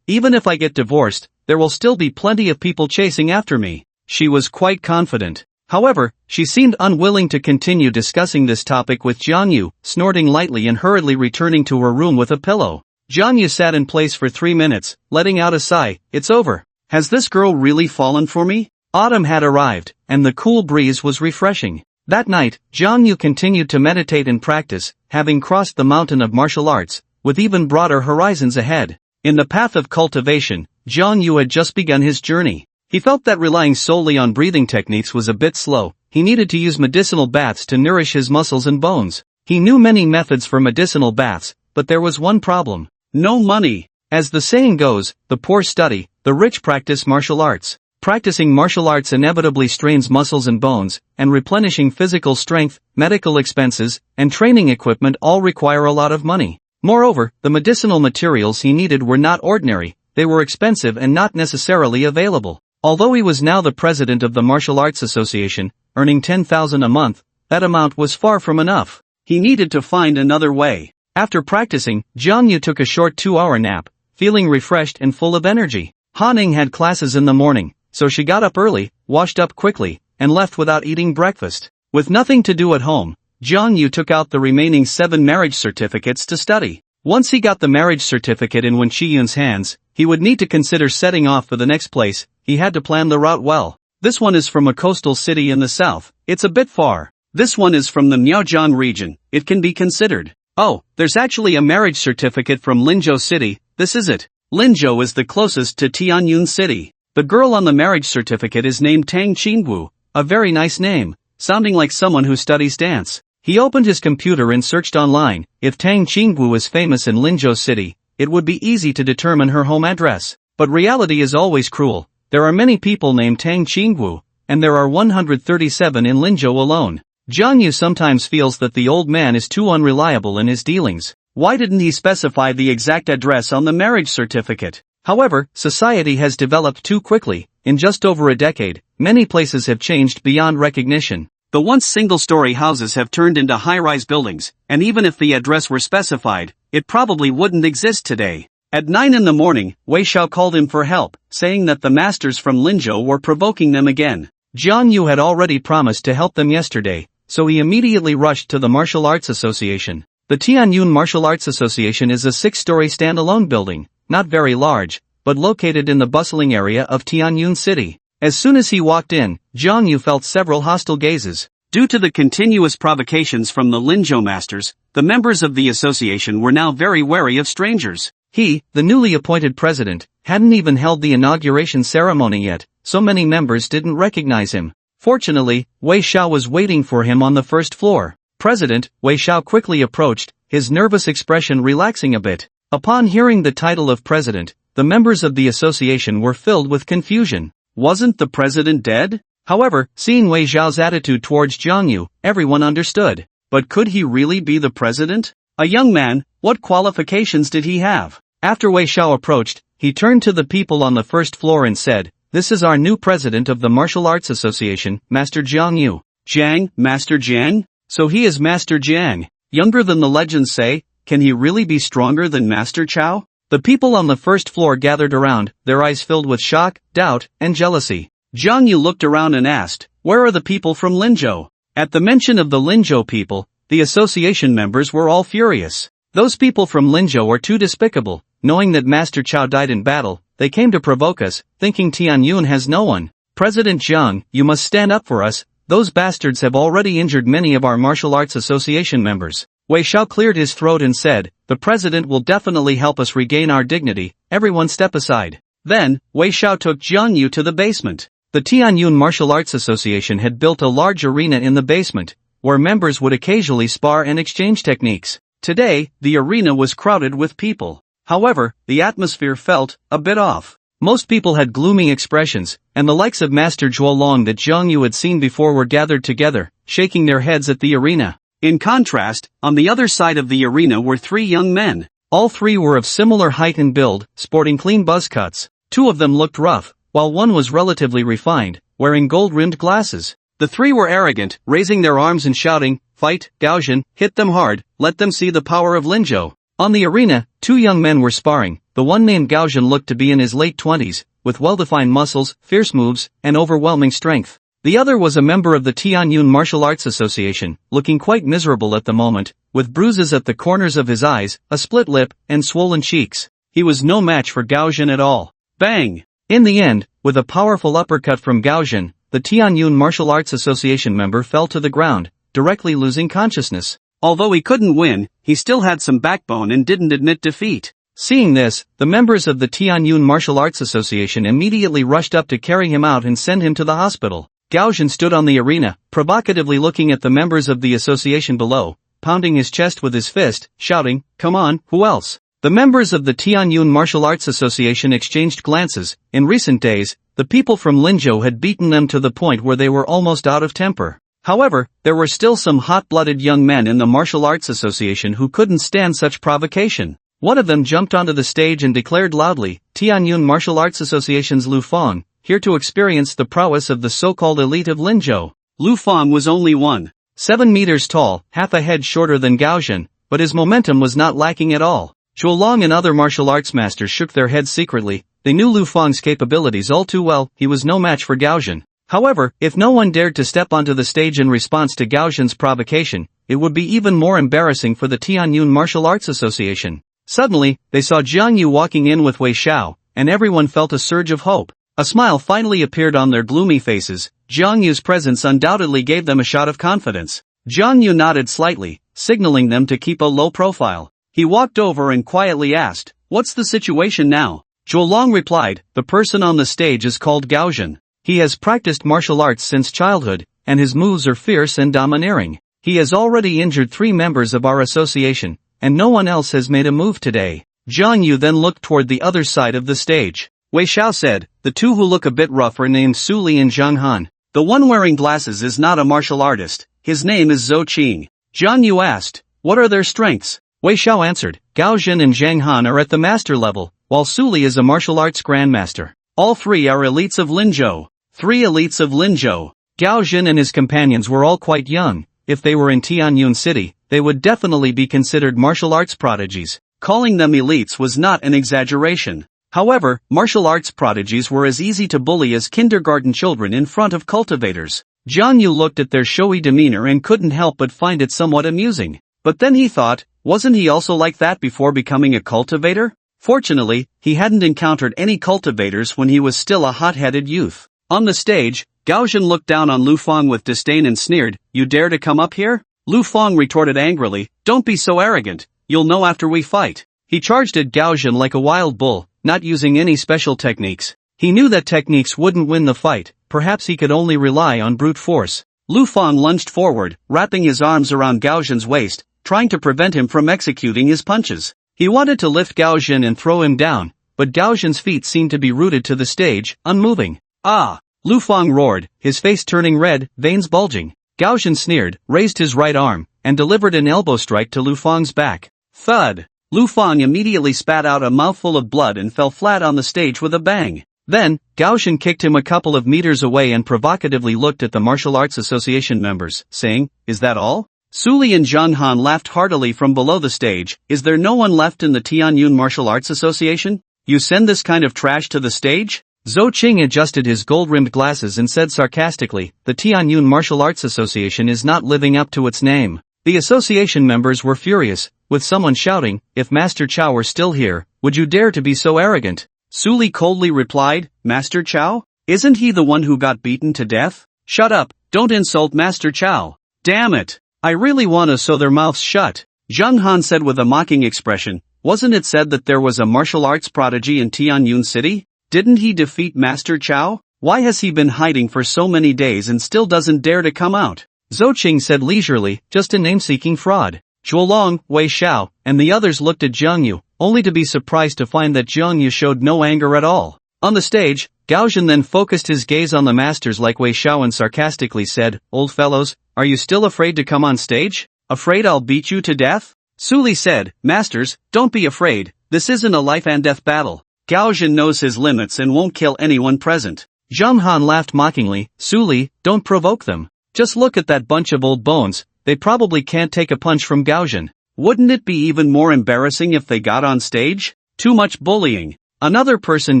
Even if I get divorced, there will still be plenty of people chasing after me." She was quite confident. However, she seemed unwilling to continue discussing this topic with Jiang Yu, snorting lightly and hurriedly returning to her room with a pillow. Jiang Yu sat in place for 3 minutes, letting out a sigh. "It's over. Has this girl really fallen for me?" Autumn had arrived, and the cool breeze was refreshing. That night, Jiang Yu continued to meditate and practice, having crossed the mountain of martial arts, with even broader horizons ahead. In the path of cultivation, Jiang Yu had just begun his journey. He felt that relying solely on breathing techniques was a bit slow. He needed to use medicinal baths to nourish his muscles and bones. He knew many methods for medicinal baths, but there was one problem. No money. As the saying goes, the poor study, the rich practice martial arts. Practicing martial arts inevitably strains muscles and bones, and replenishing physical strength, medical expenses, and training equipment all require a lot of money. Moreover, the medicinal materials he needed were not ordinary, they were expensive and not necessarily available. Although he was now the president of the Martial Arts Association, earning 10,000 a month, that amount was far from enough. He needed to find another way. After practicing, Jiang Yu took a short 2-hour nap, feeling refreshed and full of energy. Han-Ning had classes in the morning, so she got up early, washed up quickly, and left without eating breakfast. With nothing to do at home, Jiang Yu took out the remaining 7 marriage certificates to study. Once he got the marriage certificate in Wen Qiyun's hands, he would need to consider setting off for the next place. He had to plan the route well. This one is from a coastal city in the south. It's a bit far. This one is from the Miaojiang region. It can be considered. Oh, there's actually a marriage certificate from Linzhou City. This is it. Linzhou is the closest to Tianyun City. The girl on the marriage certificate is named Tang Qingwu, a very nice name, sounding like someone who studies dance. He opened his computer and searched online. If Tang Qingwu is famous in Linzhou City, it would be easy to determine her home address. But reality is always cruel. There are many people named Tang Qingwu, and there are 137 in Linzhou alone. Jiang Yu sometimes feels that the old man is too unreliable in his dealings. Why didn't he specify the exact address on the marriage certificate? However, society has developed too quickly. In just over a decade, many places have changed beyond recognition. The once single-story houses have turned into high-rise buildings, and even if the address were specified, it probably wouldn't exist today. At 9 in the morning, Wei Xiao called him for help, saying that the masters from Linzhou were provoking them again. Jiang Yu had already promised to help them yesterday, so he immediately rushed to the Martial Arts Association. The Tianyun Martial Arts Association is a 6-story standalone building, not very large, but located in the bustling area of Tianyun City. As soon as he walked in, Jiang Yu felt several hostile gazes. Due to the continuous provocations from the Linzhou masters, the members of the association were now very wary of strangers. He, the newly appointed president, hadn't even held the inauguration ceremony yet, so many members didn't recognize him. Fortunately, Wei Xiao was waiting for him on the first floor. President, Wei Xiao quickly approached, his nervous expression relaxing a bit. Upon hearing the title of president, the members of the association were filled with confusion. Wasn't the president dead? However, seeing Wei Xiao's attitude towards Jiang Yu, everyone understood. But could he really be the president? A young man, what qualifications did he have? After Wei Xiao approached, he turned to the people on the first floor and said, "This is our new president of the Martial Arts Association, Master Jiang Yu." Jiang, Master Jiang? So he is Master Jiang. Younger than the legends say, can he really be stronger than Master Chao? The people on the first floor gathered around, their eyes filled with shock, doubt, and jealousy. Jiang Yu looked around and asked, "Where are the people from Linzhou?" At the mention of the Linzhou people, the association members were all furious. Those people from Linzhou are too despicable. Knowing that Master Chao died in battle, they came to provoke us, thinking Tianyun has no one. President Jiang, you must stand up for us. Those bastards have already injured many of our martial arts association members. Wei Xiao cleared his throat and said, "The president will definitely help us regain our dignity. Everyone step aside." Then, Wei Xiao took Jiang Yu to the basement. The Tianyun Martial Arts Association had built a large arena in the basement, where members would occasionally spar and exchange techniques. Today, the arena was crowded with people. However, the atmosphere felt a bit off. Most people had gloomy expressions, and the likes of Master Zhuolong that Jiang Yu had seen before were gathered together, shaking their heads at the arena. In contrast, on the other side of the arena were 3 young men. All 3 were of similar height and build, sporting clean buzz cuts. 2 of them looked rough, while one was relatively refined, wearing gold-rimmed glasses. The 3 were arrogant, raising their arms and shouting, "Fight, Gaoxian, hit them hard, let them see the power of Linzhou." On the arena, 2 young men were sparring. The one named Gaoxian looked to be in his late 20s, with well-defined muscles, fierce moves, and overwhelming strength. The other was a member of the Tianyun Martial Arts Association, looking quite miserable at the moment, with bruises at the corners of his eyes, a split lip, and swollen cheeks. He was no match for Gaoxian at all. Bang! In the end, with a powerful uppercut from Gaoxian, the Tianyun Martial Arts Association member fell to the ground, directly losing consciousness. Although he couldn't win, he still had some backbone and didn't admit defeat. Seeing this, the members of the Tianyun Martial Arts Association immediately rushed up to carry him out and send him to the hospital. Gaoxian stood on the arena, provocatively looking at the members of the association below, pounding his chest with his fist, shouting, "Come on, who else?" The members of the Tianyun Martial Arts Association exchanged glances. In recent days, the people from Linzhou had beaten them to the point where they were almost out of temper. However, there were still some hot-blooded young men in the Martial Arts Association who couldn't stand such provocation. One of them jumped onto the stage and declared loudly, "Tianyun Martial Arts Association's Lu Fang, here to experience the prowess of the so-called elite of Linzhou." Lu Fang was only 1.7 meters tall, half a head shorter than Gaoxian, but his momentum was not lacking at all. Zhuolong and other martial arts masters shook their heads secretly. They knew Lu Fang's capabilities all too well. He was no match for Gaoxian. However, if no one dared to step onto the stage in response to Gao Zhen's provocation, it would be even more embarrassing for the Tianyun Martial Arts Association. Suddenly, they saw Jiang Yu walking in with Wei Xiao, and everyone felt a surge of hope. A smile finally appeared on their gloomy faces. Jiang Yu's presence undoubtedly gave them a shot of confidence. Jiang Yu nodded slightly, signaling them to keep a low profile. He walked over and quietly asked, "What's the situation now?" Zhuolong replied, "The person on the stage is called Gao Zhen. He has practiced martial arts since childhood, and his moves are fierce and domineering. He has already injured 3 members of our association, and no one else has made a move today." Jiang Yu then looked toward the other side of the stage. Wei Xiao said, "The 2 who look a bit rough are named Su Li and Zhang Han. The one wearing glasses is not a martial artist, his name is Zhou Qing." Jiang Yu asked, "What are their strengths?" Wei Xiao answered, "Gao Zhen and Zhang Han are at the master level, while Su Li is a martial arts grandmaster. All 3 are elites of Linzhou." 3 elites of Linzhou. Gao Zhen and his companions were all quite young. If they were in Tianyun City, they would definitely be considered martial arts prodigies. Calling them elites was not an exaggeration. However, martial arts prodigies were as easy to bully as kindergarten children in front of cultivators. Jiang Yu looked at their showy demeanor and couldn't help but find it somewhat amusing. But then he thought, wasn't he also like that before becoming a cultivator? Fortunately, he hadn't encountered any cultivators when he was still a hot-headed youth. On the stage, Gao Zhen looked down on Lu Fang with disdain and sneered, "You dare to come up here?" Lu Fang retorted angrily, "Don't be so arrogant, you'll know after we fight." He charged at Gao Zhen like a wild bull, not using any special techniques. He knew that techniques wouldn't win the fight, perhaps he could only rely on brute force. Lu Fang lunged forward, wrapping his arms around Gao Zhen's waist, trying to prevent him from executing his punches. He wanted to lift Gao Zhen and throw him down, but Gao Zhen's feet seemed to be rooted to the stage, unmoving. "Ah!" Lu Fang roared, his face turning red, veins bulging. Gao Zhen sneered, raised his right arm, and delivered an elbow strike to Lu Fang's back. Thud! Lu Fang immediately spat out a mouthful of blood and fell flat on the stage with a bang. Then, Gao Zhen kicked him a couple of meters away and provocatively looked at the Martial Arts Association members, saying, "Is that all?" Su Li and Zhang Han laughed heartily from below the stage. "Is there no one left in the Tianyun Martial Arts Association? You send this kind of trash to the stage?" Zhou Qing adjusted his gold-rimmed glasses and said sarcastically, "The Tianyun Martial Arts Association is not living up to its name." The association members were furious, with someone shouting, "If Master Chow were still here, would you dare to be so arrogant?" Su Li coldly replied, "Master Chow? Isn't he the one who got beaten to death? Shut up, don't insult Master Chow." "Damn it! I really wanna sew their mouths shut." Zhang Han said with a mocking expression, "Wasn't it said that there was a martial arts prodigy in Tianyun City? Didn't he defeat Master Chow? Why has he been hiding for so many days and still doesn't dare to come out?" Zhou Qing said leisurely, "Just a name-seeking fraud." Zhuolong, Wei Xiao, and the others looked at Jiang Yu, only to be surprised to find that Jiang Yu showed no anger at all. On the stage, Gao Zhen then focused his gaze on the masters like Wei Xiao and sarcastically said, "Old fellows, are you still afraid to come on stage? Afraid I'll beat you to death?" Su Li said, "Masters, don't be afraid, this isn't a life and death battle. Gao Zhen knows his limits and won't kill anyone present." Zhang Han laughed mockingly, "Su Li, don't provoke them. Just look at that bunch of old bones, they probably can't take a punch from Gao Zhen. Wouldn't it be even more embarrassing if they got on stage? Too much bullying." Another person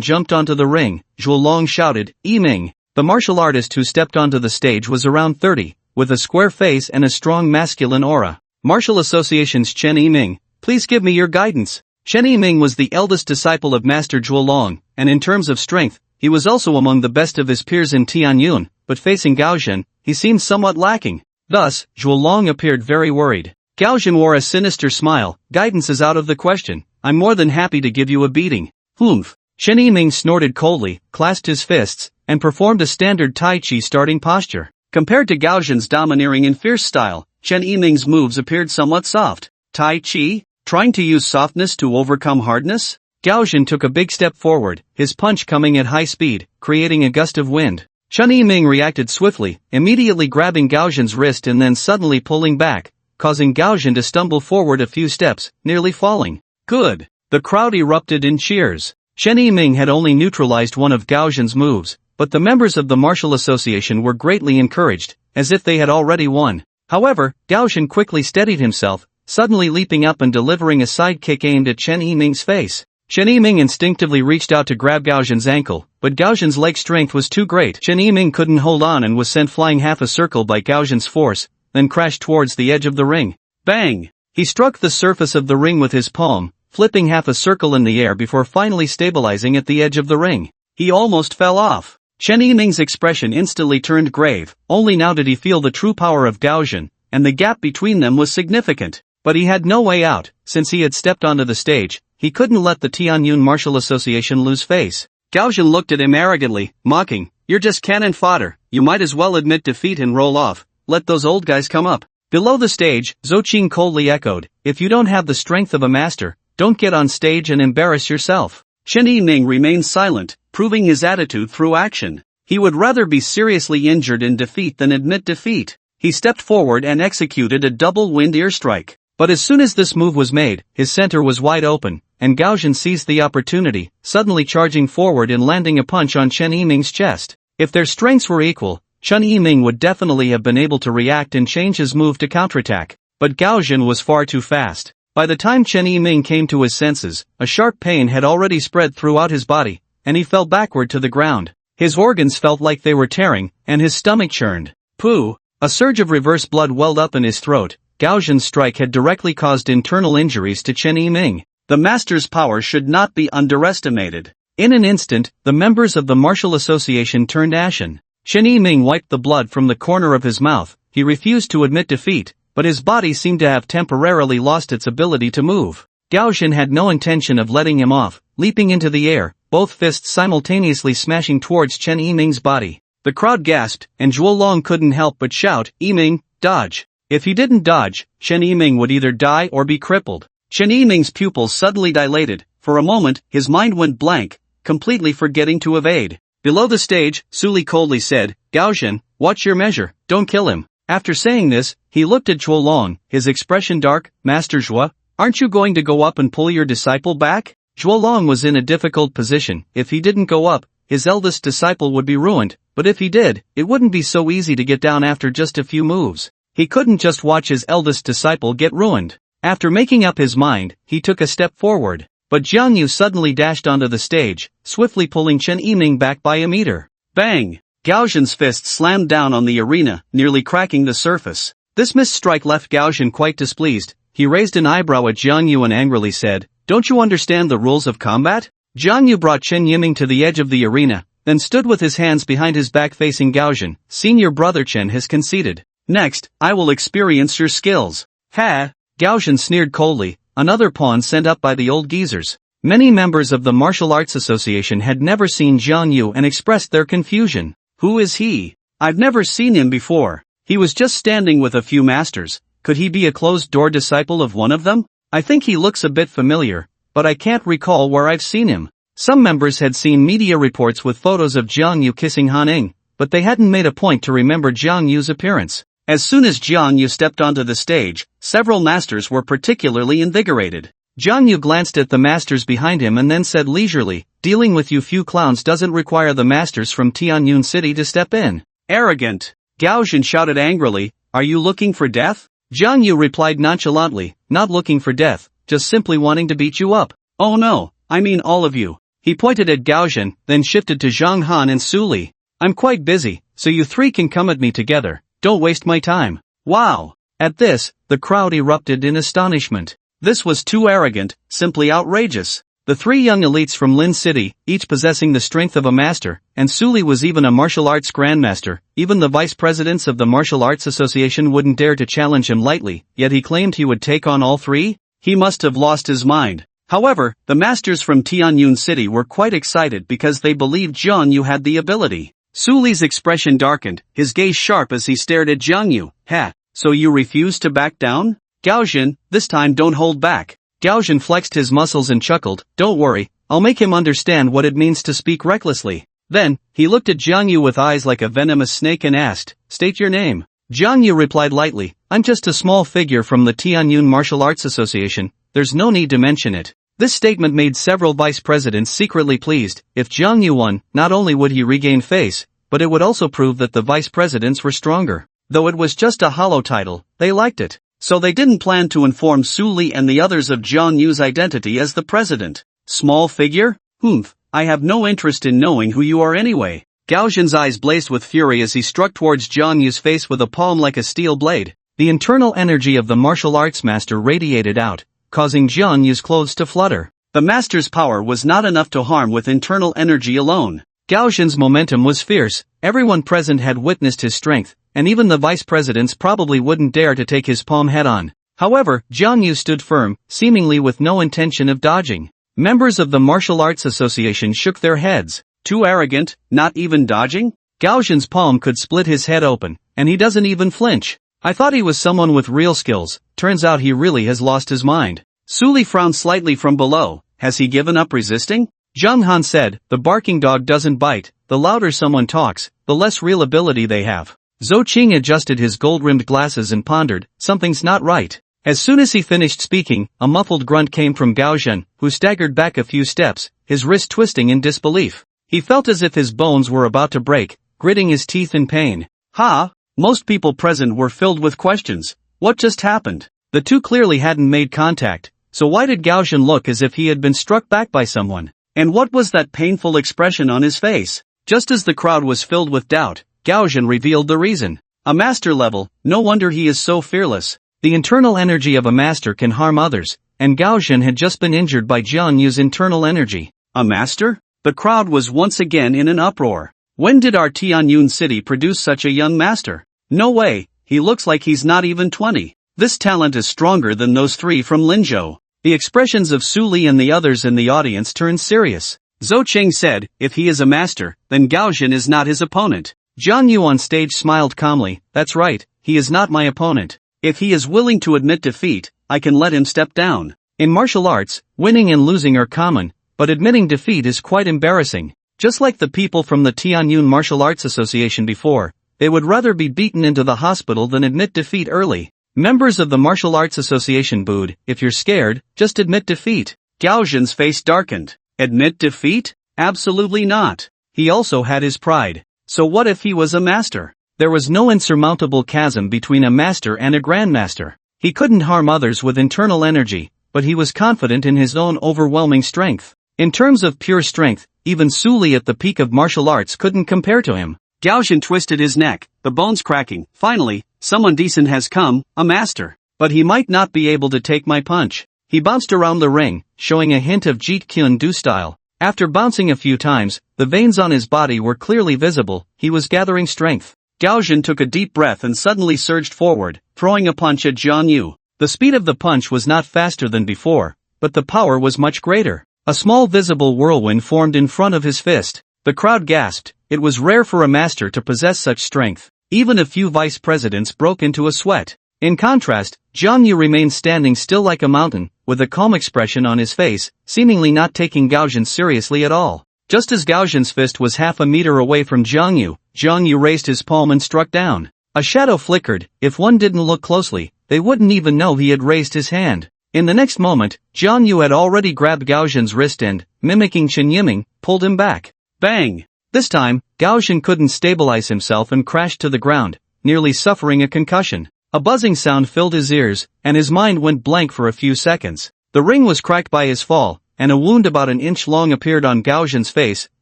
jumped onto the ring. Zhuolong shouted, "Yiming." The martial artist who stepped onto the stage was around 30, with a square face and a strong masculine aura. "Martial Association's Chen Yiming, please give me your guidance." Chen Yiming was the eldest disciple of Master Zhuolong, and in terms of strength, he was also among the best of his peers in Tianyun, but facing Gao Zhen, he seemed somewhat lacking. Thus, Zhuolong appeared very worried. Gao Zhen wore a sinister smile, "Guidance is out of the question, I'm more than happy to give you a beating." "Humph." Chen Yiming snorted coldly, clasped his fists, and performed a standard Tai Chi starting posture. Compared to Gao Zhen's domineering and fierce style, Chen Yiming's moves appeared somewhat soft. Tai Chi? Trying to use softness to overcome hardness? Gao Zhen took a big step forward, his punch coming at high speed, creating a gust of wind. Chen Yiming reacted swiftly, immediately grabbing Gao Zhen's wrist and then suddenly pulling back, causing Gao Zhen to stumble forward a few steps, nearly falling. "Good!" The crowd erupted in cheers. Chen Yiming had only neutralized one of Gao Zhen's moves, but the members of the Martial Association were greatly encouraged, as if they had already won. However, Gao Zhen quickly steadied himself, suddenly leaping up and delivering a side kick aimed at Chen Yiming's face. Chen Yiming instinctively reached out to grab Gaoxuan's ankle, but Gaoxuan's leg strength was too great. Chen Yiming couldn't hold on and was sent flying half a circle by Gaoxuan's force, then crashed towards the edge of the ring. Bang! He struck the surface of the ring with his palm, flipping half a circle in the air before finally stabilizing at the edge of the ring. He almost fell off. Chen Yiming's expression instantly turned grave. Only now did he feel the true power of Gaoxuan, and the gap between them was significant. But he had no way out. Since he had stepped onto the stage, he couldn't let the Tianyun Martial Association lose face. Gaoxuan looked at him arrogantly, mocking, "You're just cannon fodder, you might as well admit defeat and roll off, let those old guys come up." Below the stage, Zhou Qing coldly echoed, "If you don't have the strength of a master, don't get on stage and embarrass yourself." Chen Yiming remained silent, proving his attitude through action. He would rather be seriously injured in defeat than admit defeat. He stepped forward and executed a double wind ear strike. But as soon as this move was made, his center was wide open, and Gaoxuan seized the opportunity, suddenly charging forward and landing a punch on Chen Yiming's chest. If their strengths were equal, Chen Yiming would definitely have been able to react and change his move to counterattack. But Gaoxuan was far too fast. By the time Chen Yiming came to his senses, a sharp pain had already spread throughout his body, and he fell backward to the ground. His organs felt like they were tearing, and his stomach churned. Pooh! A surge of reverse blood welled up in his throat. Gaoxuan's strike had directly caused internal injuries to Chen Yiming. The master's power should not be underestimated. In an instant, the members of the Martial Association turned ashen. Chen Yiming wiped the blood from the corner of his mouth. He refused to admit defeat, but his body seemed to have temporarily lost its ability to move. Gaoxuan had no intention of letting him off, leaping into the air, both fists simultaneously smashing towards Chen Yiming's body. The crowd gasped, and Zhuolong couldn't help but shout, "Yiming, dodge!" If he didn't dodge, Chen Yiming would either die or be crippled. Chen Yiming's pupils suddenly dilated. For a moment, his mind went blank, completely forgetting to evade. Below the stage, Suli coldly said, "Gaoxuan, watch your measure, don't kill him." After saying this, he looked at Zhuolong, his expression dark. "Master Zhuo, aren't you going to go up and pull your disciple back?" Zhuolong was in a difficult position. If he didn't go up, his eldest disciple would be ruined, but if he did, it wouldn't be so easy to get down after just a few moves. He couldn't just watch his eldest disciple get ruined. After making up his mind, he took a step forward. But Jiang Yu suddenly dashed onto the stage, swiftly pulling Chen Yiming back by a meter. Bang! Gaoxuan's fist slammed down on the arena, nearly cracking the surface. This missed strike left Gaoxuan quite displeased. He raised an eyebrow at Jiang Yu and angrily said, "Don't you understand the rules of combat?" Jiang Yu brought Chen Yiming to the edge of the arena, then stood with his hands behind his back facing Gaoxuan. "Senior brother Chen has conceded. Next, I will experience your skills." "Ha!" Gaoxuan sneered coldly, another pawn sent up by the old geezers. Many members of the Martial Arts Association had never seen Jiang Yu and expressed their confusion. "Who is he? I've never seen him before. He was just standing with a few masters. Could he be a closed-door disciple of one of them? I think he looks a bit familiar, but I can't recall where I've seen him." Some members had seen media reports with photos of Jiang Yu kissing Han Ning, but they hadn't made a point to remember Jiang Yu's appearance. As soon as Jiang Yu stepped onto the stage, several masters were particularly invigorated. Jiang Yu glanced at the masters behind him and then said leisurely, "Dealing with you few clowns doesn't require the masters from Tianyun City to step in." "Arrogant!" Gaoxuan shouted angrily, "Are you looking for death?" Jiang Yu replied nonchalantly, "Not looking for death, just simply wanting to beat you up." "Oh no, I mean all of you." He pointed at Gaoxuan, then shifted to Zhang Han and Su Li. "I'm quite busy, so you three can come at me together. Don't waste my time." Wow! At this, the crowd erupted in astonishment. This was too arrogant, simply outrageous. The three young elites from Lin City, each possessing the strength of a master, and Suli was even a martial arts grandmaster. Even the vice presidents of the Martial Arts Association wouldn't dare to challenge him lightly, yet he claimed he would take on all three? He must have lost his mind. However, the masters from Tianyun City were quite excited because they believed Jiang Yu had the ability. Suli's expression darkened, his gaze sharp as he stared at Jiang Yu. "Ha, so you refuse to back down? Gaoxuan, this time don't hold back." Gaoxuan flexed his muscles and chuckled, "Don't worry, I'll make him understand what it means to speak recklessly." Then, he looked at Jiang Yu with eyes like a venomous snake and asked, "State your name." Jiang Yu replied lightly, "I'm just a small figure from the Tianyun Martial Arts Association, there's no need to mention it." This statement made several vice presidents secretly pleased. If Jiang Yu won, not only would he regain face, but it would also prove that the vice presidents were stronger. Though it was just a hollow title, they liked it. So they didn't plan to inform Su Li and the others of Jiang Yu's identity as the president. Small figure? Humph, I have no interest in knowing who you are anyway. Gao Zhen's eyes blazed with fury as he struck towards Jiang Yu's face with a palm like a steel blade. The internal energy of the martial arts master radiated out, causing Jiang Yu's clothes to flutter. The master's power was not enough to harm with internal energy alone. Gao Zhen's momentum was fierce, everyone present had witnessed his strength, and even the vice presidents probably wouldn't dare to take his palm head-on. However, Jiang Yu stood firm, seemingly with no intention of dodging. Members of the Martial Arts Association shook their heads. Too arrogant, not even dodging? Gao Zhen's palm could split his head open, and he doesn't even flinch. I thought he was someone with real skills, turns out he really has lost his mind. Su Li frowned slightly from below. Has he given up resisting? Zhang Han said, the barking dog doesn't bite, the louder someone talks, the less real ability they have. Zhou Qing adjusted his gold-rimmed glasses and pondered, something's not right. As soon as he finished speaking, a muffled grunt came from Gao Zhen, who staggered back a few steps, his wrist twisting in disbelief. He felt as if his bones were about to break, gritting his teeth in pain. Ha! Most people present were filled with questions. What just happened? The two clearly hadn't made contact, so why did Gao Zhen look as if he had been struck back by someone? And what was that painful expression on his face? Just as the crowd was filled with doubt, Gao Zhen revealed the reason. A master level, no wonder he is so fearless. The internal energy of a master can harm others, and Gao Zhen had just been injured by Jiang Yu's internal energy. A master? The crowd was once again in an uproar. When did our Tianyun city produce such a young master? No way, he looks like he's not even 20. This talent is stronger than those three from Linzhou. The expressions of Su Li and the others in the audience turned serious. Zhou Qing said, if he is a master, then Gao Zhen is not his opponent. Jiang Yu on stage smiled calmly, that's right, he is not my opponent. If he is willing to admit defeat, I can let him step down. In martial arts, winning and losing are common, but admitting defeat is quite embarrassing. Just like the people from the Tianyun Martial Arts Association before, they would rather be beaten into the hospital than admit defeat early. Members of the Martial Arts Association booed, if you're scared, just admit defeat. Gao Zhen's face darkened. Admit defeat? Absolutely not. He also had his pride. So what if he was a master? There was no insurmountable chasm between a master and a grandmaster. He couldn't harm others with internal energy, but he was confident in his own overwhelming strength. In terms of pure strength, even Su Li at the peak of martial arts couldn't compare to him. Gao Zhen twisted his neck, the bones cracking. Finally, someone decent has come, a master. But he might not be able to take my punch. He bounced around the ring, showing a hint of Jeet Kune Do style. After bouncing a few times, the veins on his body were clearly visible, he was gathering strength. Gao Zhen took a deep breath and suddenly surged forward, throwing a punch at Jiang Yu. The speed of the punch was not faster than before, but the power was much greater. A small visible whirlwind formed in front of his fist. The crowd gasped. It was rare for a master to possess such strength. Even a few vice presidents broke into a sweat. In contrast, Jiang Yu remained standing still like a mountain, with a calm expression on his face, seemingly not taking Gao Zhen seriously at all. Just as Gao Zhen's fist was half a meter away from Jiang Yu raised his palm and struck down. A shadow flickered. If one didn't look closely, they wouldn't even know he had raised his hand. In the next moment, Jiang Yu had already grabbed Gao Zhen's wrist and, mimicking Chen Yiming, pulled him back. Bang! This time, Gao Zhen couldn't stabilize himself and crashed to the ground, nearly suffering a concussion. A buzzing sound filled his ears, and his mind went blank for a few seconds. The ring was cracked by his fall, and a wound about an inch long appeared on Gao Zhen's face,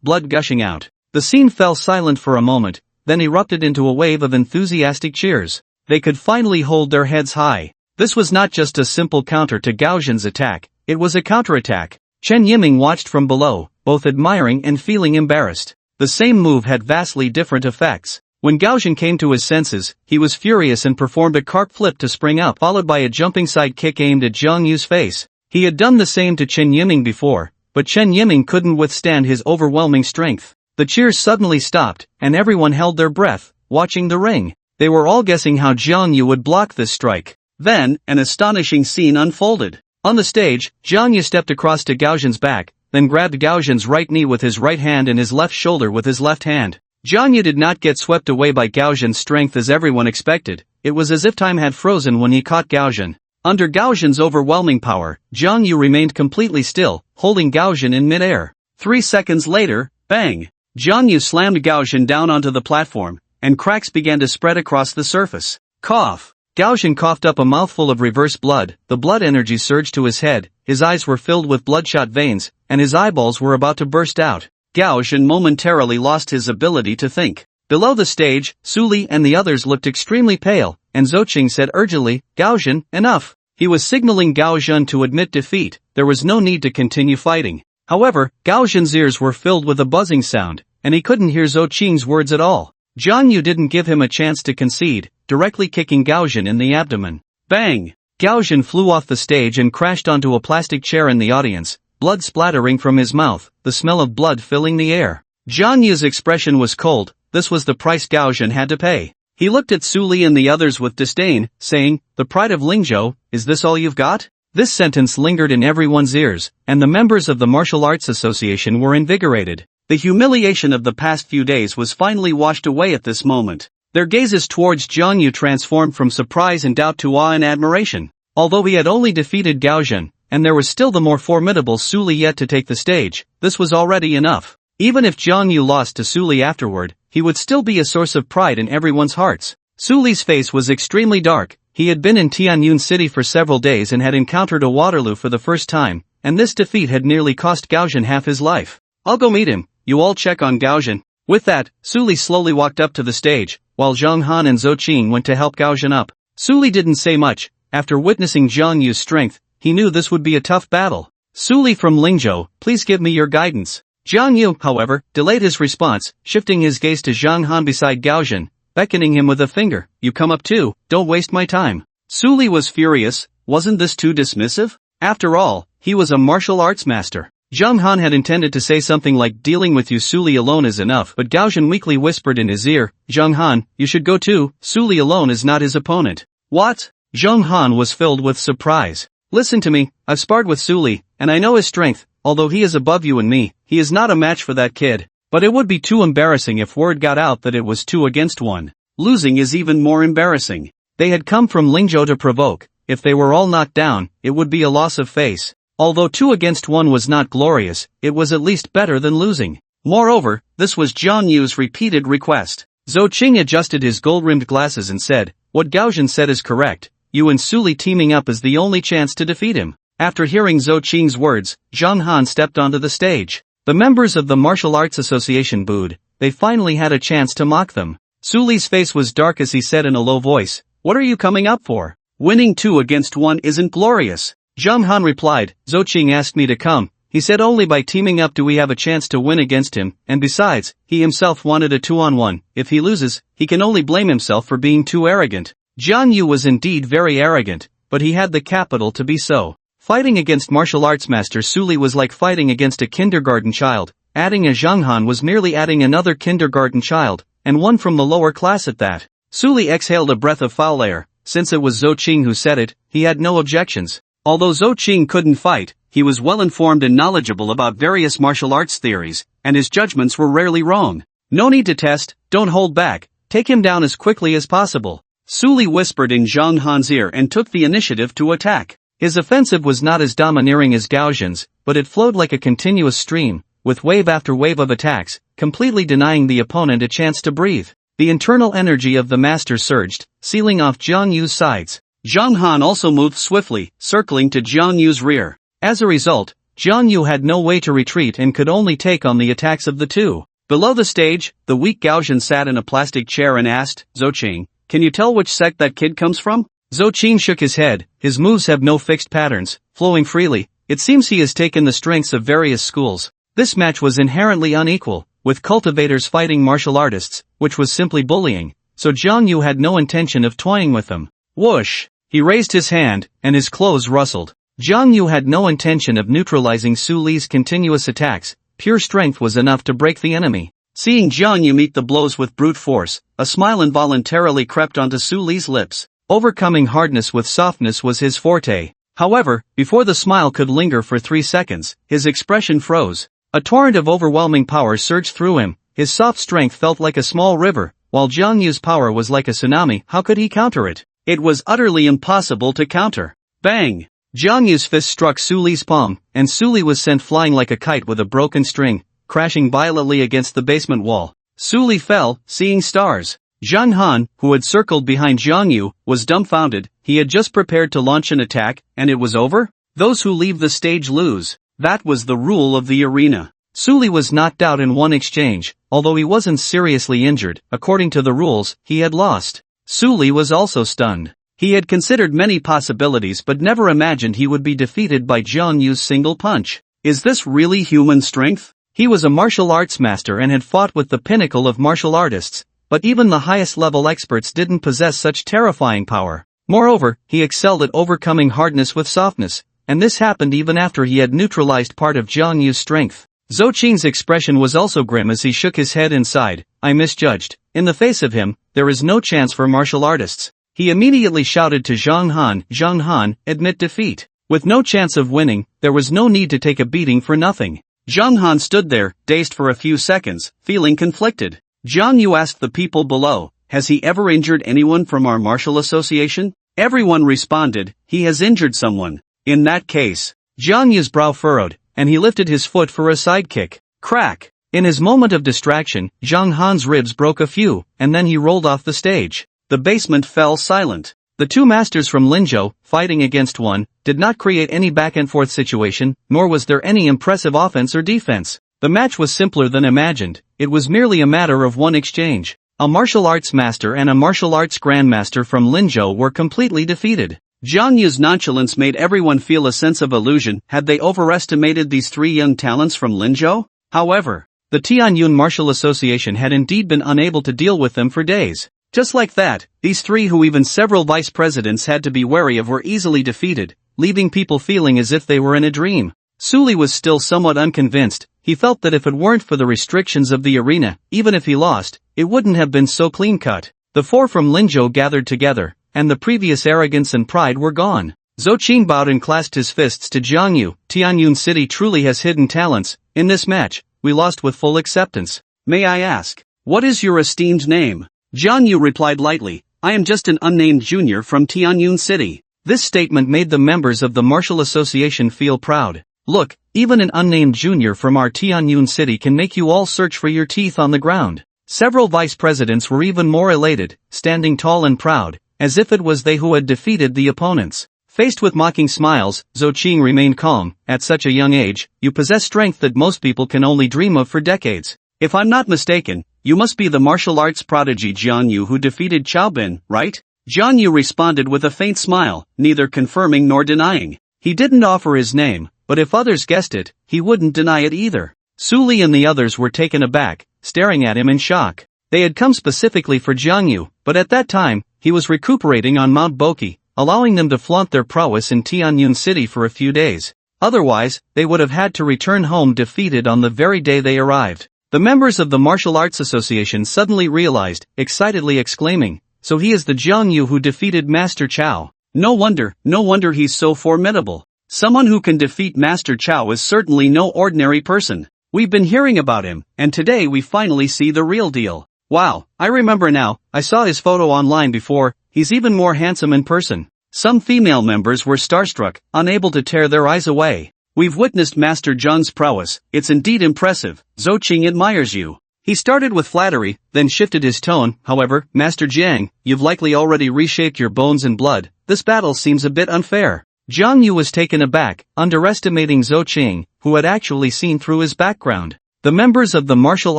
blood gushing out. The scene fell silent for a moment, then erupted into a wave of enthusiastic cheers. They could finally hold their heads high. This was not just a simple counter to Gao Zhen's attack, it was a counterattack. Chen Yiming watched from below, both admiring and feeling embarrassed. The same move had vastly different effects. When Gao Zhen came to his senses, he was furious and performed a carp flip to spring up, followed by a jumping side kick aimed at Jiang Yu's face. He had done the same to Chen Yiming before, but Chen Yiming couldn't withstand his overwhelming strength. The cheers suddenly stopped, and everyone held their breath, watching the ring. They were all guessing how Jiang Yu would block this strike. Then, an astonishing scene unfolded. On the stage, Jiang Yu stepped across to Gao Zhen's back, then grabbed Gao Zhen's right knee with his right hand and his left shoulder with his left hand. Jiang Yu did not get swept away by Gao Zhen's strength as everyone expected. It was as if time had frozen when he caught Gao Zhen. Under Gao Zhen's overwhelming power, Jiang Yu remained completely still, holding Gao Zhen in midair. 3 seconds later, bang! Jiang Yu slammed Gao Zhen down onto the platform, and cracks began to spread across the surface. Cough! Gao Zhen coughed up a mouthful of reverse blood, the blood energy surged to his head, his eyes were filled with bloodshot veins, and his eyeballs were about to burst out. Gao Zhen momentarily lost his ability to think. Below the stage, Su Li and the others looked extremely pale, and Zhou Qing said urgently, "Gao Zhen, enough." He was signaling Gao Zhen to admit defeat. There was no need to continue fighting. However, Gao Zhen's ears were filled with a buzzing sound, and he couldn't hear Zhou Qing's words at all. Jiang Yu didn't give him a chance to concede, directly kicking Gao Zhen in the abdomen. Bang! Gao Zhen flew off the stage and crashed onto a plastic chair in the audience, blood splattering from his mouth, the smell of blood filling the air. Jiang Yu's expression was cold. This was the price Gao Zhen had to pay. He looked at Su Li and the others with disdain, saying, "The pride of Lingzhou, is this all you've got?" This sentence lingered in everyone's ears, and the members of the Martial Arts Association were invigorated. The humiliation of the past few days was finally washed away at this moment. Their gazes towards Jiang Yu transformed from surprise and doubt to awe and admiration. Although he had only defeated Gao Zhen, and there was still the more formidable Su Li yet to take the stage, this was already enough. Even if Jiang Yu lost to Su Li afterward, he would still be a source of pride in everyone's hearts. Su Li's face was extremely dark. He had been in Tianyun City for several days and had encountered a Waterloo for the first time, and this defeat had nearly cost Gao Zhen half his life. "I'll go meet him, you all check on Gao Zhen." With that, Su Li slowly walked up to the stage, while Zhang Han and Zhou Qing went to help Gao Zhen up. Su Li didn't say much. After witnessing Jiang Yu's strength, he knew this would be a tough battle. "Su Li from Lingzhou, please give me your guidance." Jiang Yu, however, delayed his response, shifting his gaze to Zhang Han beside Gao Zhen, beckoning him with a finger. "You come up too, don't waste my time." Su Li was furious. Wasn't this too dismissive? After all, he was a martial arts master. Zhang Han had intended to say something like, "Dealing with you Su Li alone is enough," but Gao Zhen weakly whispered in his ear, "Zhang Han, you should go too, Su Li alone is not his opponent." "What?" Zhang Han was filled with surprise. "Listen to me, I've sparred with Su Li, and I know his strength. Although he is above you and me, he is not a match for that kid. But it would be too embarrassing if word got out that it was 2 against 1. Losing is even more embarrassing." They had come from Lingzhou to provoke. If they were all knocked down, it would be a loss of face. Although 2 against 1 was not glorious, it was at least better than losing. Moreover, this was Jiang Yu's repeated request. Zhou Qing adjusted his gold-rimmed glasses and said, "What Gao Zhen said is correct. You and Su Li teaming up is the only chance to defeat him." After hearing Zhou Qing's words, Zhang Han stepped onto the stage. The members of the Martial Arts Association booed. They finally had a chance to mock them. Su Li's face was dark as he said in a low voice, "What are you coming up for? Winning 2 against 1 isn't glorious." Zhang Han replied, "Zhou Qing asked me to come. He said only by teaming up do we have a chance to win against him, and besides, he himself wanted a 2-on-1. If he loses, he can only blame himself for being too arrogant." Jiang Yu was indeed very arrogant, but he had the capital to be so. Fighting against martial arts master Su Li was like fighting against a kindergarten child. Adding a Zhang Han was merely adding another kindergarten child, and one from the lower class at that. Su Li exhaled a breath of foul air. Since it was Zhou Qing who said it, he had no objections. Although Zhou Qing couldn't fight, he was well informed and knowledgeable about various martial arts theories, and his judgments were rarely wrong. "No need to test, don't hold back, take him down as quickly as possible." Su Li whispered in Zhang Han's ear and took the initiative to attack. His offensive was not as domineering as Gao Zhen's, but it flowed like a continuous stream, with wave after wave of attacks, completely denying the opponent a chance to breathe. The internal energy of the master surged, sealing off Jiang Yu's sides. Zhang Han also moved swiftly, circling to Jiang Yu's rear. As a result, Jiang Yu had no way to retreat and could only take on the attacks of the two. Below the stage, the weak Gao Zhen sat in a plastic chair and asked, "Zhou Qing, can you tell which sect that kid comes from?" Zhou Qing shook his head. His moves have no fixed patterns, flowing freely. It seems he has taken the strengths of various schools. This match was inherently unequal, with cultivators fighting martial artists, which was simply bullying, so Jiang Yu had no intention of toying with them. Whoosh! He raised his hand, and his clothes rustled. Jiang Yu had no intention of neutralizing Su Li's continuous attacks. Pure strength was enough to break the enemy. Seeing Jiang Yu meet the blows with brute force, a smile involuntarily crept onto Su Li's lips. Overcoming hardness with softness was his forte. However, before the smile could linger for 3 seconds, his expression froze. A torrent of overwhelming power surged through him. His soft strength felt like a small river, while Jiang Yu's power was like a tsunami. How could he counter it? It was utterly impossible to counter. Bang! Jiang Yu's fist struck Su Li's palm, and Su Li was sent flying like a kite with a broken string, crashing violently against the basement wall. Su Li fell, seeing stars. Zhang Han, who had circled behind Jiang Yu, was dumbfounded. He had just prepared to launch an attack, and it was over? Those who leave the stage lose. That was the rule of the arena. Suli was knocked out in one exchange, although he wasn't seriously injured. According to the rules, he had lost. Suli was also stunned. He had considered many possibilities but never imagined he would be defeated by Jang Yu's single punch. Is this really human strength? He was a martial arts master and had fought with the pinnacle of martial artists, but even the highest level experts didn't possess such terrifying power. Moreover, he excelled at overcoming hardness with softness, and this happened even after he had neutralized part of Jang Yu's strength. Zhou Qing's expression was also grim as he shook his head and sighed. I misjudged. In the face of him, there is no chance for martial artists. He immediately shouted to Zhang Han, admit defeat. With no chance of winning, there was no need to take a beating for nothing. Zhang Han stood there, dazed for a few seconds, feeling conflicted. Zhang Yu asked the people below, has he ever injured anyone from our martial association? Everyone responded, he has injured someone. In that case, Zhang Yu's brow furrowed, and he lifted his foot for a sidekick. Crack! In his moment of distraction, Zhang Han's ribs broke a few, and then he rolled off the stage. The basement fell silent. The two masters from Linzhou, fighting against one, did not create any back-and-forth situation, nor was there any impressive offense or defense. The match was simpler than imagined. It was merely a matter of one exchange. A martial arts master and a martial arts grandmaster from Linzhou were completely defeated. Zhang Yu's nonchalance made everyone feel a sense of illusion. Had they overestimated these three young talents from Linzhou? However, the Tianyun Martial Association had indeed been unable to deal with them for days. Just like that, these three who even several vice presidents had to be wary of were easily defeated, leaving people feeling as if they were in a dream. Suli was still somewhat unconvinced. He felt that if it weren't for the restrictions of the arena, even if he lost, it wouldn't have been so clean-cut. The four from Linzhou gathered together, and the previous arrogance and pride were gone. Zhou Qing bowed and clasped his fists to Zhang Yu. Tianyun City truly has hidden talents. In this match, we lost with full acceptance. May I ask, what is your esteemed name? Zhang Yu replied lightly, I am just an unnamed junior from Tianyun City. This statement made the members of the Martial Association feel proud. Look, even an unnamed junior from our Tianyun City can make you all search for your teeth on the ground. Several vice presidents were even more elated, standing tall and proud, as if it was they who had defeated the opponents. Faced with mocking smiles, Zhou Qing remained calm. At such a young age, you possess strength that most people can only dream of for decades. If I'm not mistaken, you must be the martial arts prodigy Jiang Yu who defeated Qiao Bin, right? Jiang Yu responded with a faint smile, neither confirming nor denying. He didn't offer his name, but if others guessed it, he wouldn't deny it either. Suli and the others were taken aback, staring at him in shock. They had come specifically for Jiang Yu, but at that time, he was recuperating on Mount Boqi, allowing them to flaunt their prowess in Tianyun City for a few days. Otherwise, they would have had to return home defeated on the very day they arrived. The members of the Martial Arts Association suddenly realized, excitedly exclaiming, so he is the Jiang Yu who defeated Master Qiao. No wonder he's so formidable. Someone who can defeat Master Qiao is certainly no ordinary person. We've been hearing about him, and today we finally see the real deal. Wow, I remember now, I saw his photo online before, he's even more handsome in person. Some female members were starstruck, unable to tear their eyes away. We've witnessed Master Zhang's prowess, it's indeed impressive. Zhou Qing admires you. He started with flattery, then shifted his tone. However, Master Jiang, you've likely already reshaped your bones and blood. This battle seems a bit unfair. Jiang Yu was taken aback, underestimating Zhou Qing, who had actually seen through his background. The members of the Martial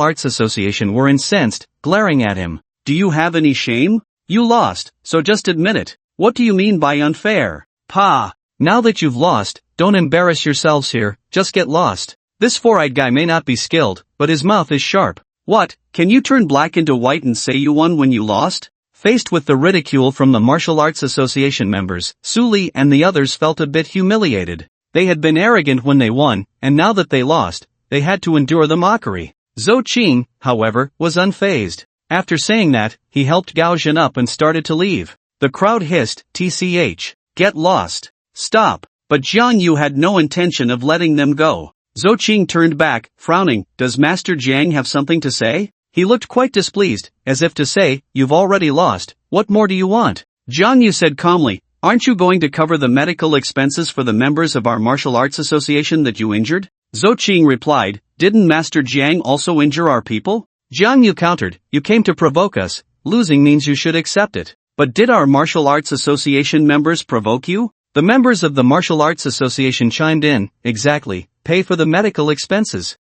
Arts Association were incensed, glaring at him. Do you have any shame? You lost, so just admit it. What do you mean by unfair? Pa! Now that you've lost, don't embarrass yourselves here, just get lost. This four-eyed guy may not be skilled, but his mouth is sharp. What, can you turn black into white and say you won when you lost? Faced with the ridicule from the Martial Arts Association members, Suli and the others felt a bit humiliated. They had been arrogant when they won, and now that they lost, they had to endure the mockery. Zhou Qing, however, was unfazed. After saying that, he helped Gao Zhen up and started to leave. The crowd hissed, "TCH, get lost, stop," but Jiang Yu had no intention of letting them go. Zhou Qing turned back, frowning. Does Master Jiang have something to say? He looked quite displeased, as if to say, you've already lost, what more do you want? Jiang Yu said calmly, aren't you going to cover the medical expenses for the members of our martial arts association that you injured? Zhou Qing replied, didn't Master Jiang also injure our people? Jiang Yu countered, you came to provoke us, losing means you should accept it. But did our martial arts association members provoke you? The members of the Martial Arts Association chimed in, exactly, pay for the medical expenses.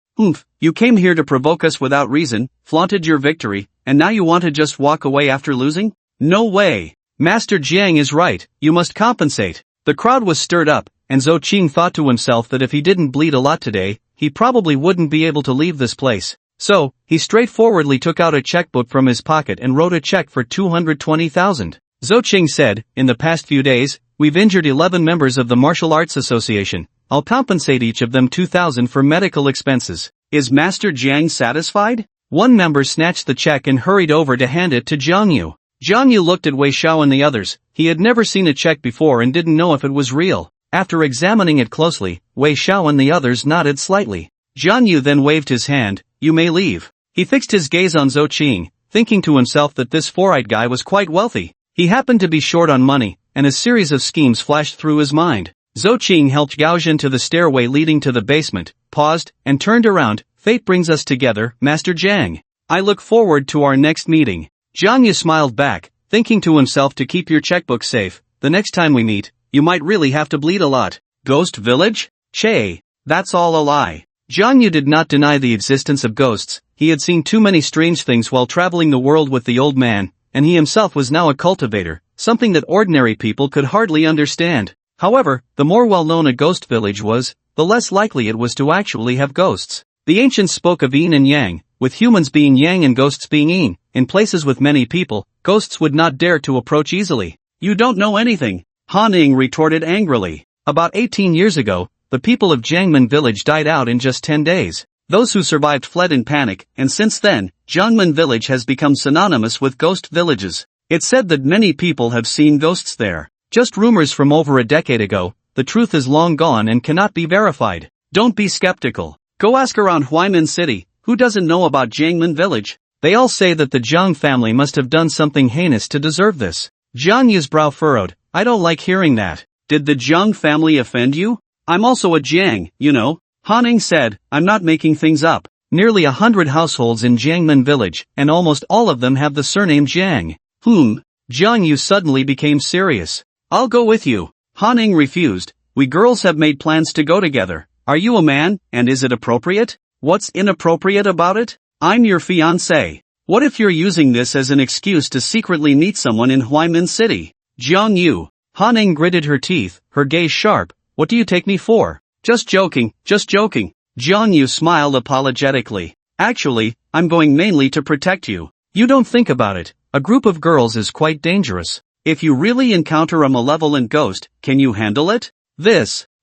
You came here to provoke us without reason, flaunted your victory, and now you want to just walk away after losing? No way! Master Jiang is right, you must compensate. The crowd was stirred up, and Zhou Qing thought to himself that if he didn't bleed a lot today, he probably wouldn't be able to leave this place. So, he straightforwardly took out a checkbook from his pocket and wrote a check for 220,000. Zhou Qing said, in the past few days, we've injured 11 members of the Martial Arts Association. I'll compensate each of them 2,000 for medical expenses. Is Master Jiang satisfied? One member snatched the check and hurried over to hand it to Jiang Yu. Jiang Yu looked at Wei Xiao and the others. He had never seen a check before and didn't know if it was real. After examining it closely, Wei Xiao and the others nodded slightly. Jiang Yu then waved his hand. You may leave. He fixed his gaze on Zhou Qing, thinking to himself that this four-eyed guy was quite wealthy. He happened to be short on money, and a series of schemes flashed through his mind. Zhou Qing helped Gao Zhen to the stairway leading to the basement, paused, and turned around. Fate brings us together, Master Jiang. I look forward to our next meeting. Jiang Yu smiled back, thinking to himself to keep your checkbook safe. The next time we meet, you might really have to bleed a lot. Ghost Village? Che, that's all a lie. Jiang Yu did not deny the existence of ghosts. He had seen too many strange things while traveling the world with the old man, and he himself was now a cultivator, something that ordinary people could hardly understand. However, the more well-known a ghost village was, the less likely it was to actually have ghosts. The ancients spoke of yin and yang, with humans being yang and ghosts being yin. In places with many people, ghosts would not dare to approach easily. You don't know anything, Han Ning retorted angrily. About 18 years ago, the people of Jiangmen Village died out in just 10 days. Those who survived fled in panic, and since then, Jiangmen Village has become synonymous with ghost villages. It's said that many people have seen ghosts there. Just rumors from over a decade ago, the truth is long gone and cannot be verified. Don't be skeptical. Go ask around Huaimin City, who doesn't know about Jiangmen Village? They all say that the Zhang family must have done something heinous to deserve this. Jiang Yu's brow furrowed. I don't like hearing that. Did the Zhang family offend you? I'm also a Jiang, you know. Han Ning said, I'm not making things up. Nearly 100 households in Jiangmen Village, and almost all of them have the surname Jiang. Jiang Yu suddenly became serious. I'll go with you. Han Ning refused. We girls have made plans to go together. Are you a man, and is it appropriate? What's inappropriate about it? I'm your fiancé. What if you're using this as an excuse to secretly meet someone in Huaimin City? Jiang Yu. Han Ning gritted her teeth, her gaze sharp. What do you take me for? Just joking, just joking. Jiang Yu smiled apologetically. Actually, I'm going mainly to protect you. You don't think about it. A group of girls is quite dangerous. If you really encounter a malevolent ghost, can you handle it?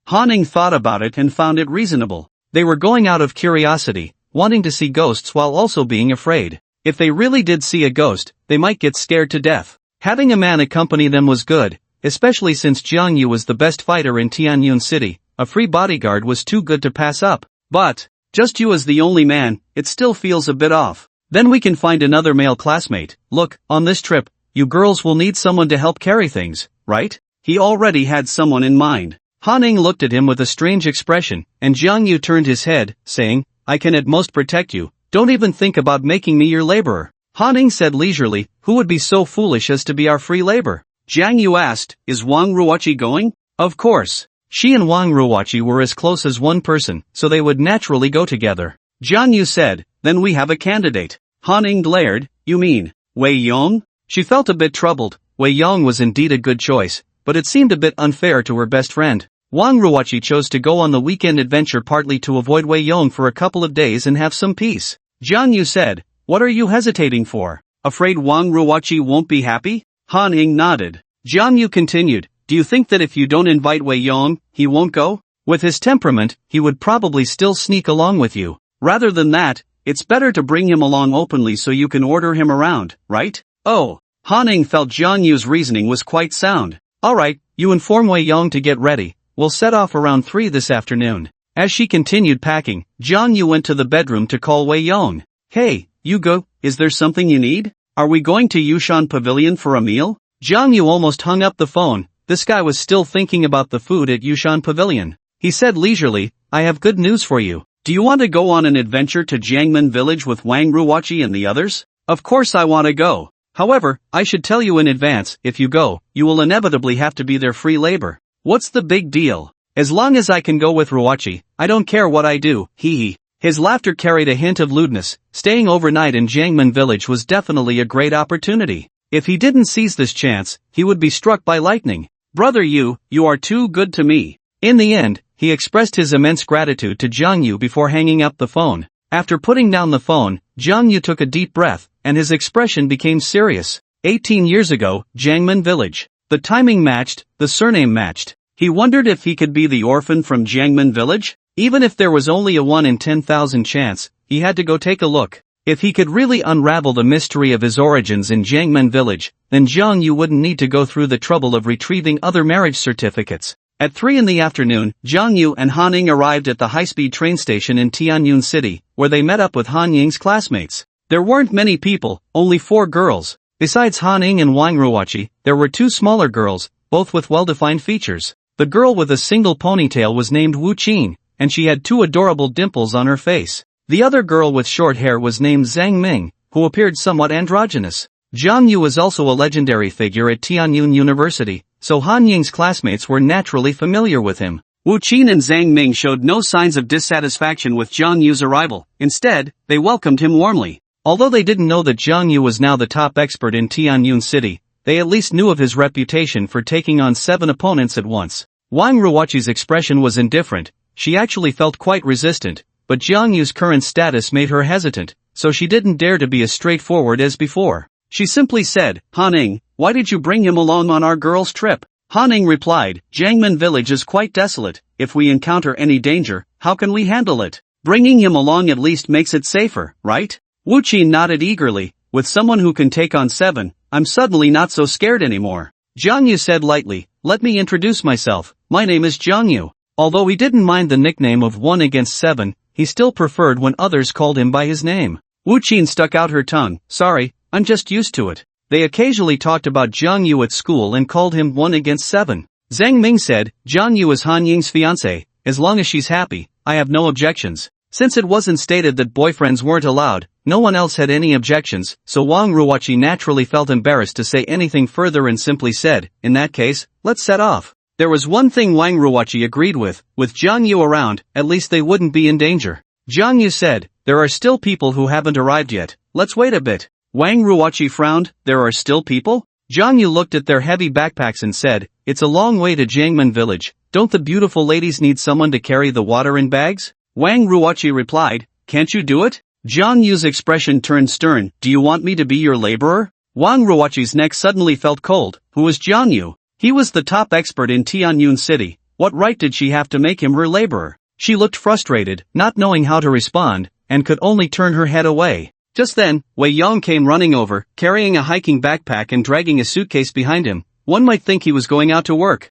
Han Ning thought about it and found it reasonable. They were going out of curiosity, wanting to see ghosts while also being afraid. If they really did see a ghost, they might get scared to death. Having a man accompany them was good, especially since Jiang Yu was the best fighter in Tianyun City. A free bodyguard was too good to pass up. But, just you as the only man, it still feels a bit off. Then we can find another male classmate. Look, on this trip, you girls will need someone to help carry things, right? He already had someone in mind. Han Ning looked at him with a strange expression, and Jiang Yu turned his head, saying, I can at most protect you. Don't even think about making me your laborer. Han Ning said leisurely, who would be so foolish as to be our free labor? Jiang Yu asked, is Wang Ruoqi going? Of course. She and Wang Ruoqi were as close as one person, so they would naturally go together. Jiang Yu said, then we have a candidate. Han Ning glared, you mean, Wei Yong? She felt a bit troubled. Wei Yong was indeed a good choice, but it seemed a bit unfair to her best friend. Wang Ruoqi chose to go on the weekend adventure partly to avoid Wei Yong for a couple of days and have some peace. Jiang Yu said, what are you hesitating for? Afraid Wang Ruoqi won't be happy? Han Ning nodded. Jiang Yu continued, do you think that if you don't invite Wei Yong, he won't go? With his temperament, he would probably still sneak along with you. Rather than that, it's better to bring him along openly so you can order him around, right? Oh, Han Ning felt Jiang Yu's reasoning was quite sound. Alright, you inform Wei Yong to get ready. We'll set off around 3 this afternoon. As she continued packing, Jiang Yu went to the bedroom to call Wei Yong. Hey, you go, is there something you need? Are we going to Yushan Pavilion for a meal? Jiang Yu almost hung up the phone. This guy was still thinking about the food at Yushan Pavilion. He said leisurely, I have good news for you. Do you want to go on an adventure to Jiangmen Village with Wang Ruoqi and the others? Of course I want to go. However, I should tell you in advance, if you go, you will inevitably have to be their free labor. What's the big deal? As long as I can go with Ruoqi, I don't care what I do, hee. His laughter carried a hint of lewdness. Staying overnight in Jang Village was definitely a great opportunity. If he didn't seize this chance, he would be struck by lightning. Brother, you are too good to me. In the end, he expressed his immense gratitude to Jang before hanging up the phone. After putting down the phone, Jang took a deep breath, and his expression became serious. 18 years ago, Jang Village. The timing matched, the surname matched. He wondered if he could be the orphan from Jang Village? Even if there was only a 1 in 10,000 chance, he had to go take a look. If he could really unravel the mystery of his origins in Jang Village, then Jang wouldn't need to go through the trouble of retrieving other marriage certificates. At 3 in the afternoon, Jang and Han Ying arrived at the high-speed train station in Tianyun City, where they met up with Han Ying's classmates. There weren't many people, only 4 girls. Besides Han Ying and Wang Ruoqi, there were 2 smaller girls, both with well-defined features. The girl with a single ponytail was named Wu Qin, and she had 2 adorable dimples on her face. The other girl with short hair was named Zhang Ming, who appeared somewhat androgynous. Jang was also a legendary figure at Tianyun University, so Han Ying's classmates were naturally familiar with him. Wu Qin and Zhang Ming showed no signs of dissatisfaction with Jang arrival. Instead, they welcomed him warmly. Although they didn't know that Jang was now the top expert in Tianyun City, they at least knew of his reputation for taking on 7 opponents at once. Wang Ruoqi's expression was indifferent. She actually felt quite resistant, but Jang current status made her hesitant, so she didn't dare to be as straightforward as before. She simply said, Han Ying, why did you bring him along on our girls' trip? Han Ying replied, Jang Village is quite desolate. If we encounter any danger, how can we handle it? Bringing him along at least makes it safer, right? Wu Qin nodded eagerly. With someone who can take on 7, I'm suddenly not so scared anymore. Jang said lightly, let me introduce myself. My name is Jang. Although he didn't mind the nickname of 1 against 7, he still preferred when others called him by his name. Wu Qin stuck out her tongue. Sorry, I'm just used to it. They occasionally talked about Jang at school and called him 1 against 7. Zhang Ming said, Jang is Han Ying's fiancé. As long as she's happy, I have no objections. Since it wasn't stated that boyfriends weren't allowed, no one else had any objections, so Wang Ruoqi naturally felt embarrassed to say anything further and simply said, in that case, let's set off. There was one thing Wang Ruoqi agreed with Jang around, at least they wouldn't be in danger. Jang said, there are still people who haven't arrived yet, let's wait a bit. Wang Ruoqi frowned, there are still people? Jang looked at their heavy backpacks and said, it's a long way to Jang Village, don't the beautiful ladies need someone to carry the water in bags? Wang Ruoqi replied, can't you do it? Jang expression turned stern, do you want me to be your laborer? Wang Ruoqi's neck suddenly felt cold. Who was Jang? He was the top expert in Tianyun City. What right did she have to make him her laborer? She looked frustrated, not knowing how to respond, and could only turn her head away. Just then, Wei Yong came running over, carrying a hiking backpack and dragging a suitcase behind him. One might think he was going out to work.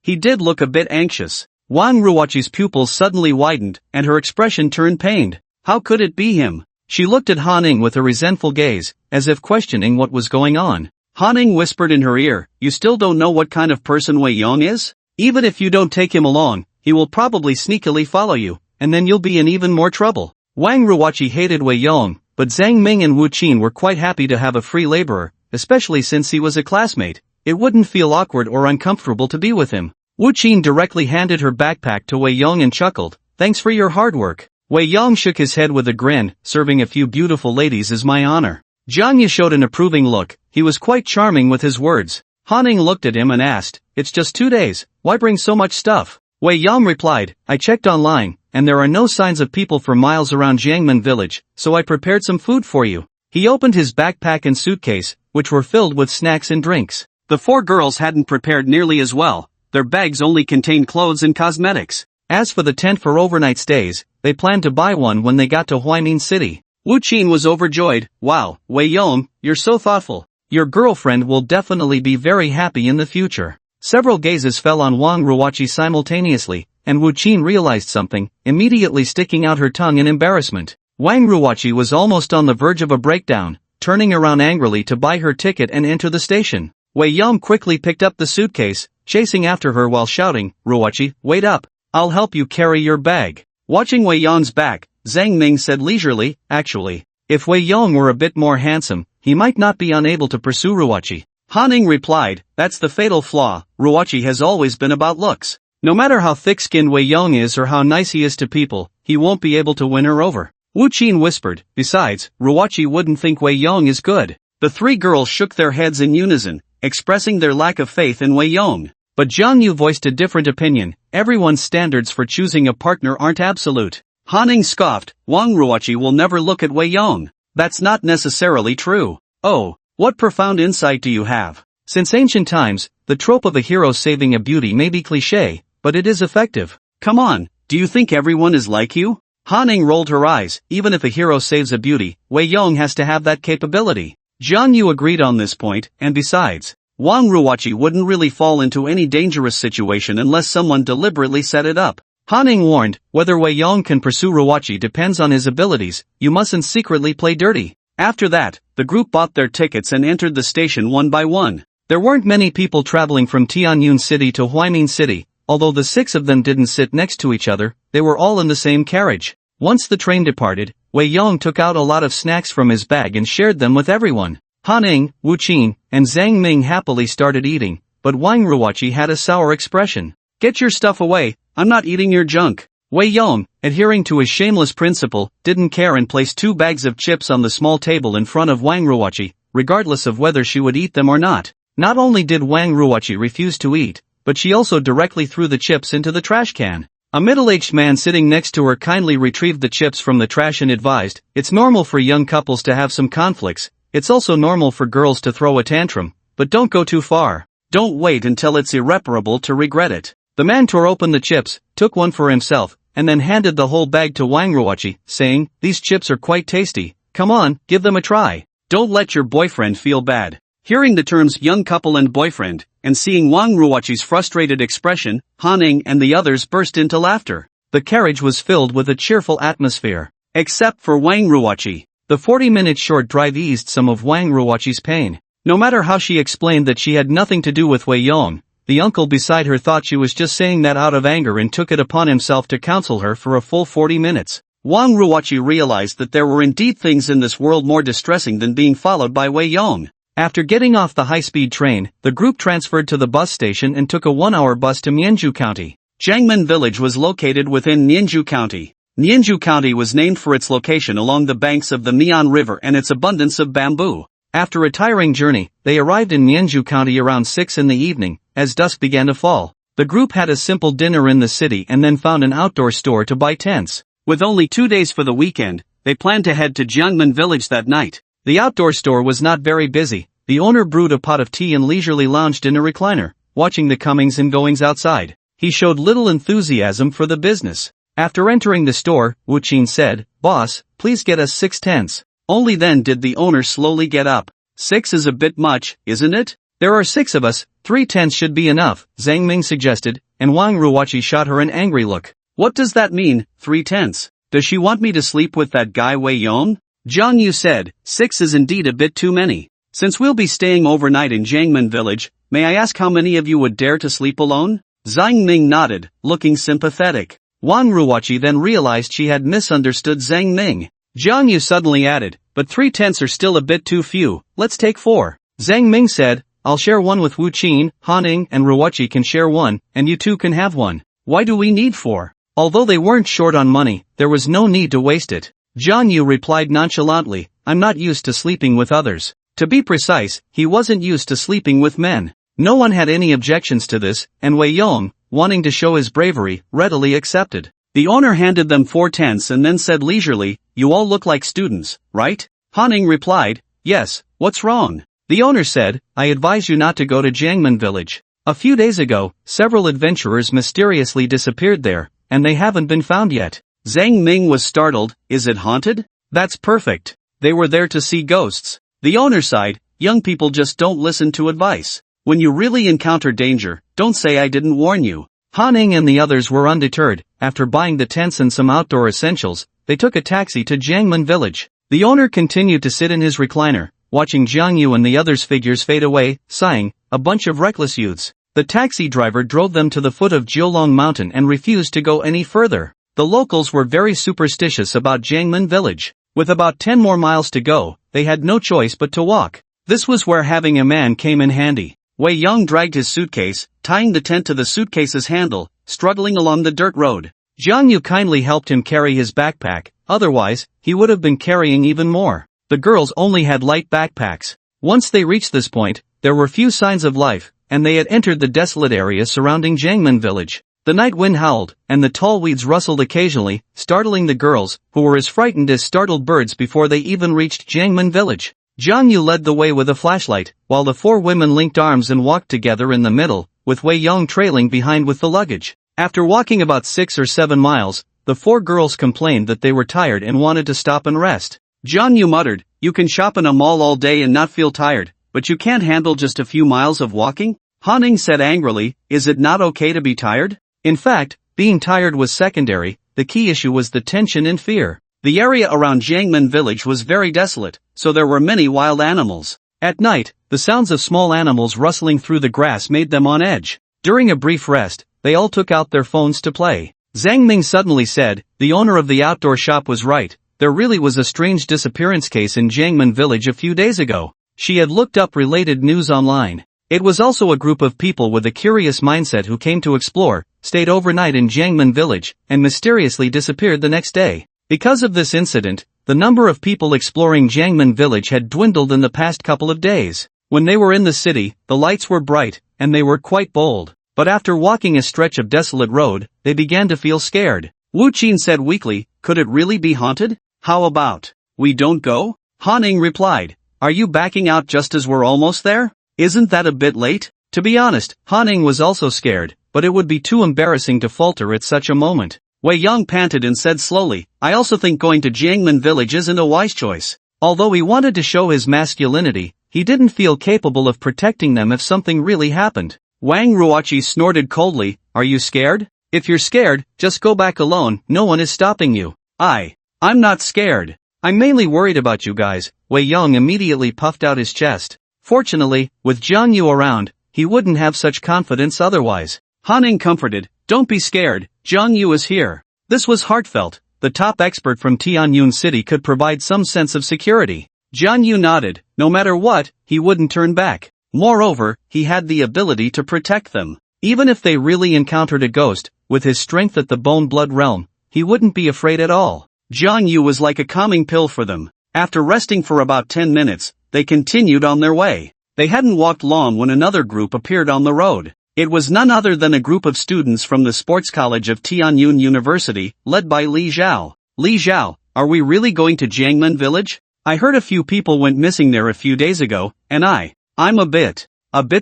He did look a bit anxious. Wang Ruoqi's pupils suddenly widened, and her expression turned pained. How could it be him? She looked at Han Ying with a resentful gaze, as if questioning what was going on. Han Ying whispered in her ear, you still don't know what kind of person Wei Yong is? Even if you don't take him along, he will probably sneakily follow you, and then you'll be in even more trouble. Wang Ruoqi hated Wei Yong, but Zhang Ming and Wu Qin were quite happy to have a free laborer, especially since he was a classmate. It wouldn't feel awkward or uncomfortable to be with him. Wu Qin directly handed her backpack to Wei Yong and chuckled, thanks for your hard work. Wei Yong shook his head with a grin, serving a few beautiful ladies is my honor. Jang showed an approving look, he was quite charming with his words. Han Ying looked at him and asked, it's just 2 days, why bring so much stuff? Wei Yong replied, I checked online, and there are no signs of people for miles around Jang Village, so I prepared some food for you. He opened his backpack and suitcase, which were filled with snacks and drinks. The 4 girls hadn't prepared nearly as well. Their bags only contained clothes and cosmetics. As for the tent for overnight stays, they planned to buy one when they got to Huaimin City. Wu Qin was overjoyed. Wow, Wei Yong, you're so thoughtful. Your girlfriend will definitely be very happy in the future. Several gazes fell on Wang Ruoqi simultaneously, and Wu Qin realized something, immediately sticking out her tongue in embarrassment. Wang Ruoqi was almost on the verge of a breakdown, turning around angrily to buy her ticket and enter the station. Wei Yong quickly picked up the suitcase, chasing after her while shouting, Ruoqi, wait up, I'll help you carry your bag. Watching Wei Yong's back, Zhang Ming said leisurely, actually, if Wei Yong were a bit more handsome, he might not be unable to pursue Ruoqi. Han Ying replied, that's the fatal flaw, Ruoqi has always been about looks. No matter how thick-skinned Wei Yong is or how nice he is to people, he won't be able to win her over. Wu Qin whispered, besides, Ruwachi wouldn't think Wei Yong is good. The three girls shook their heads in unison, expressing their lack of faith in Wei Yong. But Jiang Yu voiced a different opinion. Everyone's standards for choosing a partner aren't absolute. Han scoffed, Wang Ruwachi will never look at Wei Yong. That's not necessarily true. Oh, what profound insight do you have? Since ancient times, the trope of a hero saving a beauty may be cliché, but it is effective. Come on, do you think everyone is like you? Han rolled her eyes. Even if a hero saves a beauty, Wei Yong has to have that capability. Jiang Yu agreed on this point, and besides, Wang Ruwachi wouldn't really fall into any dangerous situation unless someone deliberately set it up. Han warned, whether Wei Yong can pursue Ruwachi depends on his abilities, you mustn't secretly play dirty. After that, the group bought their tickets and entered the station one by one. There weren't many people traveling from Tianyun City to Huaimin City, although the six of them didn't sit next to each other, they were all in the same carriage. Once the train departed, Wei Yong took out a lot of snacks from his bag and shared them with everyone. Han, Wu Qin, and Zhang Ming happily started eating, but Wang Ruwachi had a sour expression. Get your stuff away, I'm not eating your junk. Wei Yong, adhering to his shameless principle, didn't care and placed 2 bags of chips on the small table in front of Wang Ruwachi, regardless of whether she would eat them or not. Not only did Wang Ruwachi refuse to eat, but she also directly threw the chips into the trash can. A middle-aged man sitting next to her kindly retrieved the chips from the trash and advised, it's normal for young couples to have some conflicts, it's also normal for girls to throw a tantrum, but don't go too far. Don't wait until it's irreparable to regret it. The man tore open the chips, took one for himself, and then handed the whole bag to Wang Ruwachi, saying, these chips are quite tasty, come on, give them a try. Don't let your boyfriend feel bad. Hearing the terms young couple and boyfriend, and seeing Wang Ruwachi's frustrated expression, Han and the others burst into laughter. The carriage was filled with a cheerful atmosphere. Except for Wang Ruwachi. The 40-minute short drive eased some of Wang Ruwachi's pain. No matter how she explained that she had nothing to do with Wei Yong, the uncle beside her thought she was just saying that out of anger and took it upon himself to counsel her for a full 40 minutes. Wang Ruwachi realized that there were indeed things in this world more distressing than being followed by Wei Yong. After getting off the high-speed train, the group transferred to the bus station and took a 1-hour bus to Mianju County. Jiangmen Village was located within Mianju County. Mianju County was named for its location along the banks of the Mian River and its abundance of bamboo. After a tiring journey, they arrived in Mianju County around 6 in the evening, as dusk began to fall. The group had a simple dinner in the city and then found an outdoor store to buy tents. With only 2 days for the weekend, they planned to head to Jiangmen Village that night. The outdoor store was not very busy. The owner brewed a pot of tea and leisurely lounged in a recliner, watching the comings and goings outside. He showed little enthusiasm for the business. After entering the store, Wu Qin said, "Boss, please get us 6 tents." Only then did the owner slowly get up. 6 is a bit much, isn't it? There are 6 of us, 3 tents should be enough, Zhang Ming suggested, and Wang Ruwachi shot her an angry look. What does that mean, 3 tents? Does she want me to sleep with that guy Wei Yong? Jiang Yu said, 6 is indeed a bit too many. Since we'll be staying overnight in Jiangmen Village, may I ask how many of you would dare to sleep alone? Zhang Ming nodded, looking sympathetic. Wang Ruwachi then realized she had misunderstood Zhang Ming. Jiang Yu suddenly added, but 3 tents are still a bit too few, let's take 4. Zhang Ming said, I'll share one with Wu Qin, Han and Ruwachi can share one, and you two can have one. Why do we need 4? Although they weren't short on money, there was no need to waste it. Jiang Yu replied nonchalantly, I'm not used to sleeping with others. To be precise, he wasn't used to sleeping with men. No one had any objections to this, and Wei Yong, wanting to show his bravery, readily accepted. The owner handed them 4 tents and then said leisurely, you all look like students, right? Han replied, yes, what's wrong? The owner said, I advise you not to go to Jiangmen Village. A few days ago, several adventurers mysteriously disappeared there, and they haven't been found yet. Zhang Ming was startled, is it haunted? That's perfect. They were there to see ghosts. The owner sighed, young people just don't listen to advice. When you really encounter danger, don't say I didn't warn you. Han and the others were undeterred. After buying the tents and some outdoor essentials, they took a taxi to Jiangmen Village. The owner continued to sit in his recliner, watching Jiang Yu and the others' figures fade away, sighing, a bunch of reckless youths. The taxi driver drove them to the foot of Jiulong Mountain and refused to go any further. The locals were very superstitious about Jiangmen Village. With about 10 more miles to go, they had no choice but to walk. This was where having a man came in handy. Wei Yong dragged his suitcase, tying the tent to the suitcase's handle, struggling along the dirt road. Jang Yu kindly helped him carry his backpack, otherwise, he would have been carrying even more. The girls only had light backpacks. Once they reached this point, there were few signs of life, and they had entered the desolate area surrounding Jangman Village. The night wind howled, and the tall weeds rustled occasionally, startling the girls, who were as frightened as startled birds before they even reached Jangman Village. Jang Yu led the way with a flashlight, while the four women linked arms and walked together in the middle, with Wei Yong trailing behind with the luggage. After walking about 6 or 7 miles, the four girls complained that they were tired and wanted to stop and rest. Jang Yu muttered, "You can shop in a mall all day and not feel tired, but you can't handle just a few miles of walking?" Han said angrily, "Is it not okay to be tired?" In fact, being tired was secondary, the key issue was the tension and fear. The area around Jangman Village was very desolate, so there were many wild animals. At night, the sounds of small animals rustling through the grass made them on edge. During a brief rest, they all took out their phones to play. Zhang Ming suddenly said, the owner of the outdoor shop was right, there really was a strange disappearance case in Jangman Village a few days ago. She had looked up related news online. It was also a group of people with a curious mindset who came to explore, stayed overnight in Jangman Village, and mysteriously disappeared the next day. Because of this incident, the number of people exploring Jangman Village had dwindled in the past couple of days. When they were in the city, the lights were bright, and they were quite bold. But after walking a stretch of desolate road, they began to feel scared. Wu Qin said weakly, "Could it really be haunted? How about we don't go?" Han Ning replied, "Are you backing out just as we're almost there? Isn't that a bit late?" To be honest, Han Ning was also scared, but it would be too embarrassing to falter at such a moment. Wei Yong panted and said slowly, "I also think going to Jangman Village isn't a wise choice." Although he wanted to show his masculinity, he didn't feel capable of protecting them if something really happened. Wang Ruoqi snorted coldly, "Are you scared? If you're scared, just go back alone, no one is stopping you." I'm not scared. I'm mainly worried about you guys. Wei Yong immediately puffed out his chest. Fortunately, with Jang Yu around, he wouldn't have such confidence otherwise. Han Ning comforted, "Don't be scared, Jang Yu is here." This was heartfelt. The top expert from Tianyun City could provide some sense of security. Jang Yu nodded. No matter what, he wouldn't turn back. Moreover, he had the ability to protect them. Even if they really encountered a ghost, with his strength at the bone-blood realm, he wouldn't be afraid at all. Jang Yu was like a calming pill for them. After resting for about 10 minutes, they continued on their way. They hadn't walked long when another group appeared on the road. It was none other than a group of students from the sports college of Tianyun University, led by Li Zhao. Li Zhao, are we really going to Jangman Village? I heard a few people went missing there a few days ago, and I'm a bit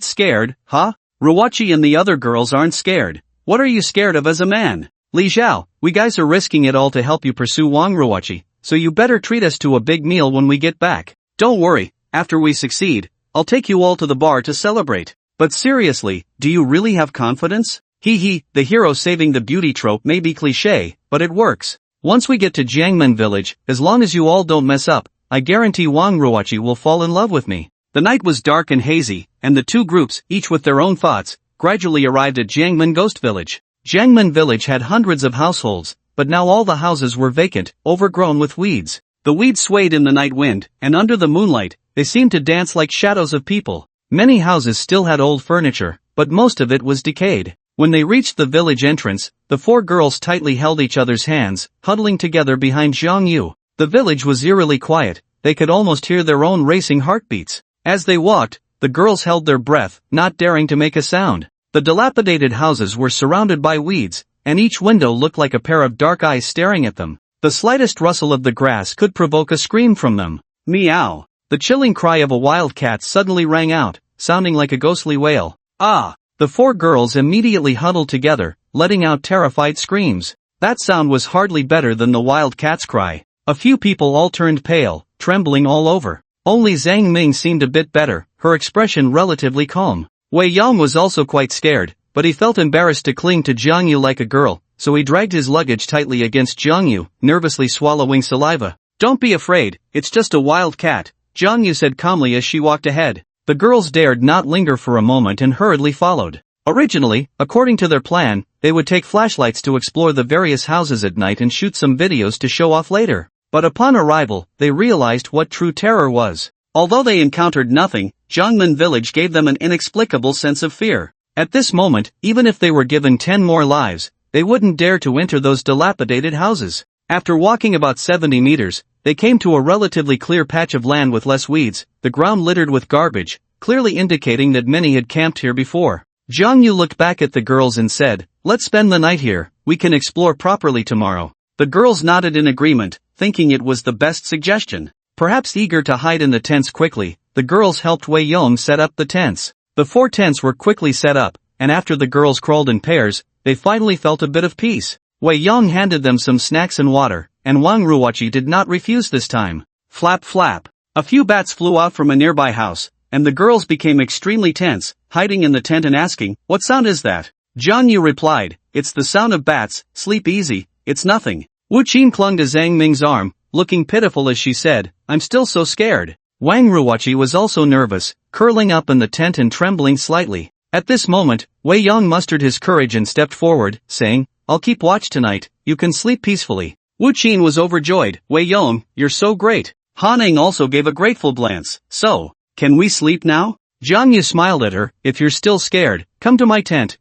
scared, huh? Ruoqi and the other girls aren't scared. What are you scared of as a man? Li Zhao, we guys are risking it all to help you pursue Wang Ruoqi, so you better treat us to a big meal when we get back. Don't worry, after we succeed, I'll take you all to the bar to celebrate. But seriously, do you really have confidence? The hero saving the beauty trope may be cliché, but it works. Once we get to Jangman Village, as long as you all don't mess up, I guarantee Wang Ruoqi will fall in love with me. The night was dark and hazy, and the two groups, each with their own thoughts, gradually arrived at Jangman Ghost Village. Jangman Village had hundreds of households, but now all the houses were vacant, overgrown with weeds. The weeds swayed in the night wind, and under the moonlight, they seemed to dance like shadows of people. Many houses still had old furniture, but most of it was decayed. When they reached the village entrance, the four girls tightly held each other's hands, huddling together behind Jang Yu. The village was eerily quiet, they could almost hear their own racing heartbeats. As they walked, the girls held their breath, not daring to make a sound. The dilapidated houses were surrounded by weeds, and each window looked like a pair of dark eyes staring at them. The slightest rustle of the grass could provoke a scream from them. Meow. The chilling cry of a wild cat suddenly rang out, sounding like a ghostly wail. Ah! The four girls immediately huddled together, letting out terrified screams. That sound was hardly better than the wild cat's cry. A few people all turned pale, trembling all over. Only Zhang Ming seemed a bit better, her expression relatively calm. Wei Yong was also quite scared, but he felt embarrassed to cling to Jang Yu like a girl, so he dragged his luggage tightly against Jang Yu, nervously swallowing saliva. "Don't be afraid, it's just a wild cat," Jang Yu said calmly as she walked ahead. The girls dared not linger for a moment and hurriedly followed. Originally, according to their plan, they would take flashlights to explore the various houses at night and shoot some videos to show off later. But upon arrival, they realized what true terror was. Although they encountered nothing, Jangman Village gave them an inexplicable sense of fear. At this moment, even if they were given 10 more lives, they wouldn't dare to enter those dilapidated houses. After walking about 70 meters, they came to a relatively clear patch of land with less weeds, the ground littered with garbage, clearly indicating that many had camped here before. Jang Yu looked back at the girls and said, "Let's spend the night here, we can explore properly tomorrow." The girls nodded in agreement, thinking it was the best suggestion. Perhaps eager to hide in the tents quickly, the girls helped Wei Yong set up the tents. The 4 tents were quickly set up, and after the girls crawled in pairs, they finally felt a bit of peace. Wei Yong handed them some snacks and water, and Wang Ruoqi did not refuse this time. Flap flap. A few bats flew out from a nearby house, and the girls became extremely tense, hiding in the tent and asking, "What sound is that?" Jiang Yu replied, "It's the sound of bats, sleep easy, it's nothing." Wu Qin clung to Zhang Ming's arm, looking pitiful as she said, "I'm still so scared." Wang Ruoqi was also nervous, curling up in the tent and trembling slightly. At this moment, Wei Yong mustered his courage and stepped forward, saying, "I'll keep watch tonight, you can sleep peacefully." Wu Qin was overjoyed. "Wei Yong, you're so great." Han Ning also gave a grateful glance. "So, can we sleep now?" Jiang Yu smiled at her, "If you're still scared, come to my tent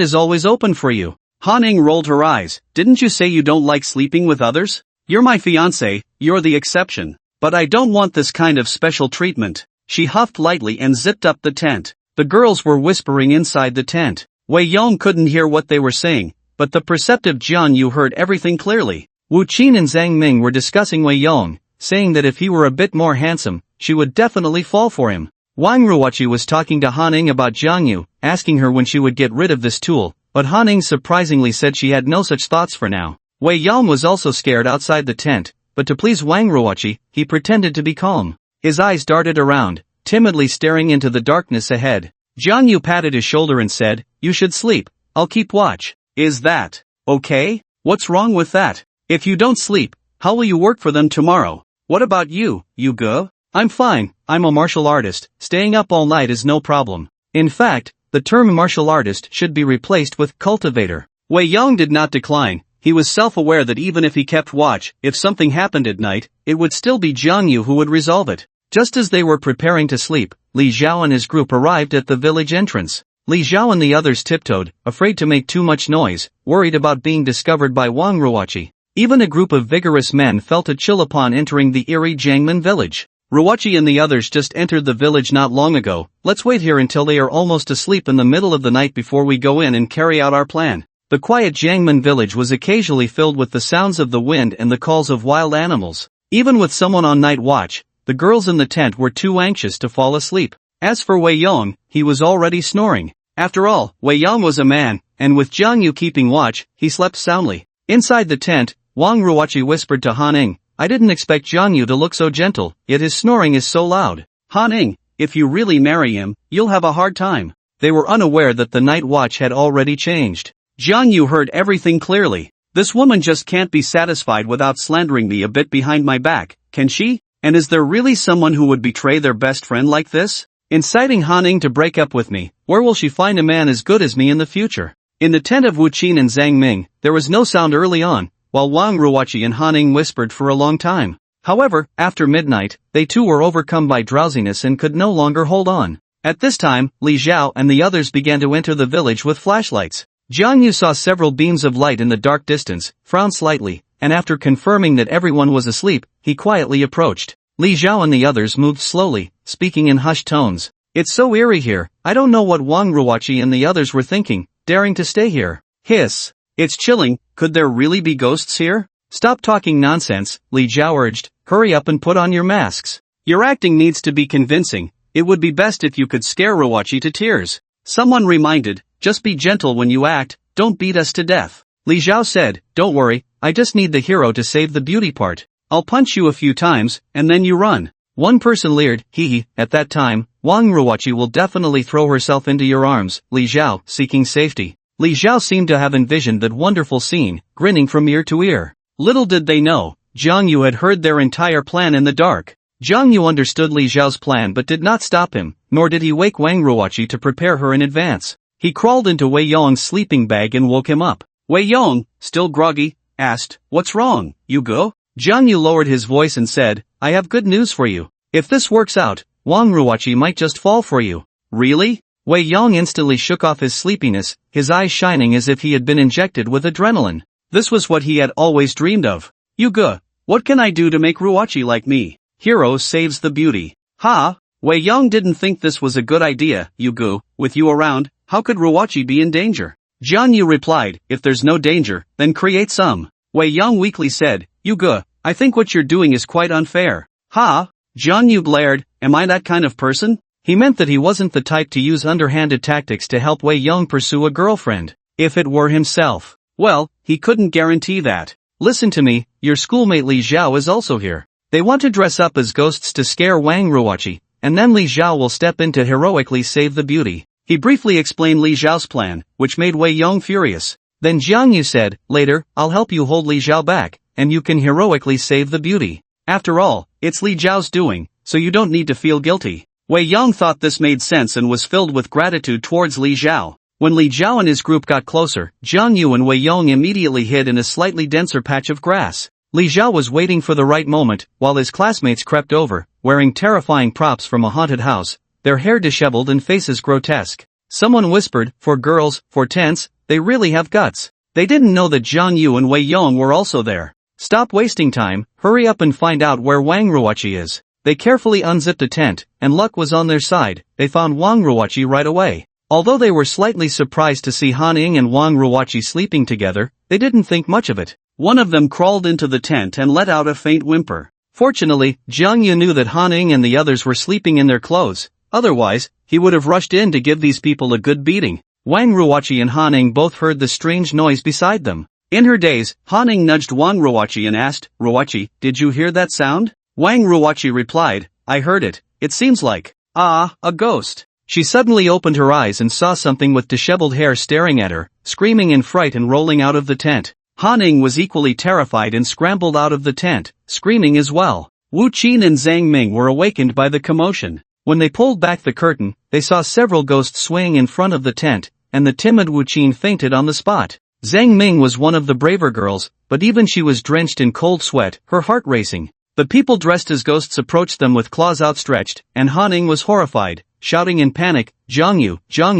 is always open for you." Han Ning rolled her eyes. "Didn't you say you don't like sleeping with others? You're my fiancé, you're the exception. But I don't want this kind of special treatment." She huffed lightly and zipped up the tent. The girls were whispering inside the tent. Wei Yong couldn't hear what they were saying, but the perceptive Jiang Yu heard everything clearly. Wu Qin and Zhang Ming were discussing Wei Yong, saying that if he were a bit more handsome, she would definitely fall for him. Wang Ruoqi was talking to Han Ning about Jiang Yu, asking her when she would get rid of this tool, but Han Ning surprisingly said she had no such thoughts for now. Wei Yong was also scared outside the tent, but to please Wang Ruoqi, he pretended to be calm. His eyes darted around, timidly staring into the darkness ahead. Jiang Yu patted his shoulder and said, "You should sleep, I'll keep watch." "Is that okay? What's wrong with that? If you don't sleep, how will you work for them tomorrow? What about you, Yu Ge?" "I'm fine, I'm a martial artist, staying up all night is no problem." In fact, the term martial artist should be replaced with cultivator. Wei Yong did not decline. He was self-aware that even if he kept watch, if something happened at night, it would still be Jiang Yu who would resolve it. Just as they were preparing to sleep, Li Zhao and his group arrived at the village entrance. Li Zhao and the others tiptoed, afraid to make too much noise, worried about being discovered by Wang Ruoqi. Even a group of vigorous men felt a chill upon entering the eerie Jiangmen village. "Ruoqi and the others just entered the village not long ago, let's wait here until they are almost asleep in the middle of the night before we go in and carry out our plan." The quiet Jiangmen village was occasionally filled with the sounds of the wind and the calls of wild animals. Even with someone on night watch, the girls in the tent were too anxious to fall asleep. As for Wei Yong, he was already snoring. After all, Wei Yong was a man, and with Jiang Yu keeping watch, he slept soundly. Inside the tent, Wang Ruoqi whispered to Han Ning, "I didn't expect Jiang Yu to look so gentle, yet his snoring is so loud." "Han Ning, if you really marry him, you'll have a hard time." They were unaware that the night watch had already changed. Jiang Yu heard everything clearly. "This woman just can't be satisfied without slandering me a bit behind my back, can she? And is there really someone who would betray their best friend like this? Inciting Han Ning to break up with me, where will she find a man as good as me in the future?" In the tent of Wu Qin and Zhang Ming, there was no sound early on, while Wang Ruoqi and Han Ning whispered for a long time. However, after midnight, they too were overcome by drowsiness and could no longer hold on. At this time, Li Zhao and the others began to enter the village with flashlights. Jiang Yu saw several beams of light in the dark distance, frowned slightly, and after confirming that everyone was asleep, he quietly approached. Li Zhao and the others moved slowly, speaking in hushed tones. "It's so eerie here, I don't know what Wang Ruoqi and the others were thinking, daring to stay here." "Hiss. It's chilling, could there really be ghosts here?" "Stop talking nonsense," Li Zhao urged, "hurry up and put on your masks. Your acting needs to be convincing, it would be best if you could scare Ruoqi to tears." Someone reminded, "Just be gentle when you act, don't beat us to death." Li Zhao said, "Don't worry, I just need the hero to save the beauty part. I'll punch you a few times, and then you run." One person leered, "Hee. At that time, Wang Ruoqi will definitely throw herself into your arms." Li Zhao, seeking safety. Li Zhao seemed to have envisioned that wonderful scene, grinning from ear to ear. Little did they know, Jiang Yu had heard their entire plan in the dark. Jiang Yu understood Li Zhao's plan but did not stop him, nor did he wake Wang Ruoqi to prepare her in advance. He crawled into Wei Yong's sleeping bag and woke him up. Wei Yong, still groggy, asked, "What's wrong, Yu Ge?" Jiang Yu lowered his voice and said, "I have good news for you. If this works out, Wang Ruoqi might just fall for you." "Really?" Wei Yong instantly shook off his sleepiness, his eyes shining as if he had been injected with adrenaline. This was what he had always dreamed of. Yuga, what can I do to make Ruachi like me? Hero saves the beauty. Ha! Wei Yong didn't think this was a good idea, Yugu, with you around, how could Ruachi be in danger? Jiang Yu replied, if there's no danger, then create some. Wei Yong weakly said, Yuga, I think what you're doing is quite unfair. Ha! Jiang Yu glared, am I that kind of person? He meant that he wasn't the type to use underhanded tactics to help Wei Yong pursue a girlfriend. If it were himself, well, he couldn't guarantee that. Listen to me, your schoolmate Li Zhao is also here. They want to dress up as ghosts to scare Wang Ruachi, and then Li Zhao will step in to heroically save the beauty. He briefly explained Li Zhao's plan, which made Wei Yong furious. Then Jiang Yu said, later, I'll help you hold Li Zhao back, and you can heroically save the beauty. After all, it's Li Zhao's doing, so you don't need to feel guilty. Wei Yong thought this made sense and was filled with gratitude towards Li Zhao. When Li Zhao and his group got closer, Jiang Yu and Wei Yong immediately hid in a slightly denser patch of grass. Li Zhao was waiting for the right moment, while his classmates crept over, wearing terrifying props from a haunted house, their hair disheveled and faces grotesque. Someone whispered, for girls, for tents, they really have guts. They didn't know that Jiang Yu and Wei Yong were also there. Stop wasting time, hurry up and find out where Wang Ruachi is. They carefully unzipped a tent, and luck was on their side, they found Wang Ruachi right away. Although they were slightly surprised to see Han Ying and Wang Ruachi sleeping together, they didn't think much of it. One of them crawled into the tent and let out a faint whimper. Fortunately, Jiang Yu knew that Han Ying and the others were sleeping in their clothes, otherwise, he would have rushed in to give these people a good beating. Wang Ruachi and Han Ying both heard the strange noise beside them. In her daze, Han Ying nudged Wang Ruachi and asked, Ruachi, did you hear that sound? Wang Ruachi replied, I heard it, it seems like, a ghost. She suddenly opened her eyes and saw something with disheveled hair staring at her, screaming in fright and rolling out of the tent. Han Ying was equally terrified and scrambled out of the tent, screaming as well. Wu Qin and Zhang Ming were awakened by the commotion. When they pulled back the curtain, they saw several ghosts swaying in front of the tent, and the timid Wu Qin fainted on the spot. Zhang Ming was one of the braver girls, but even she was drenched in cold sweat, her heart racing. The people dressed as ghosts approached them with claws outstretched, and Han Ying was horrified, shouting in panic, Jiang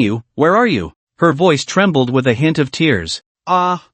Yu, where are you? Her voice trembled with a hint of tears. Wang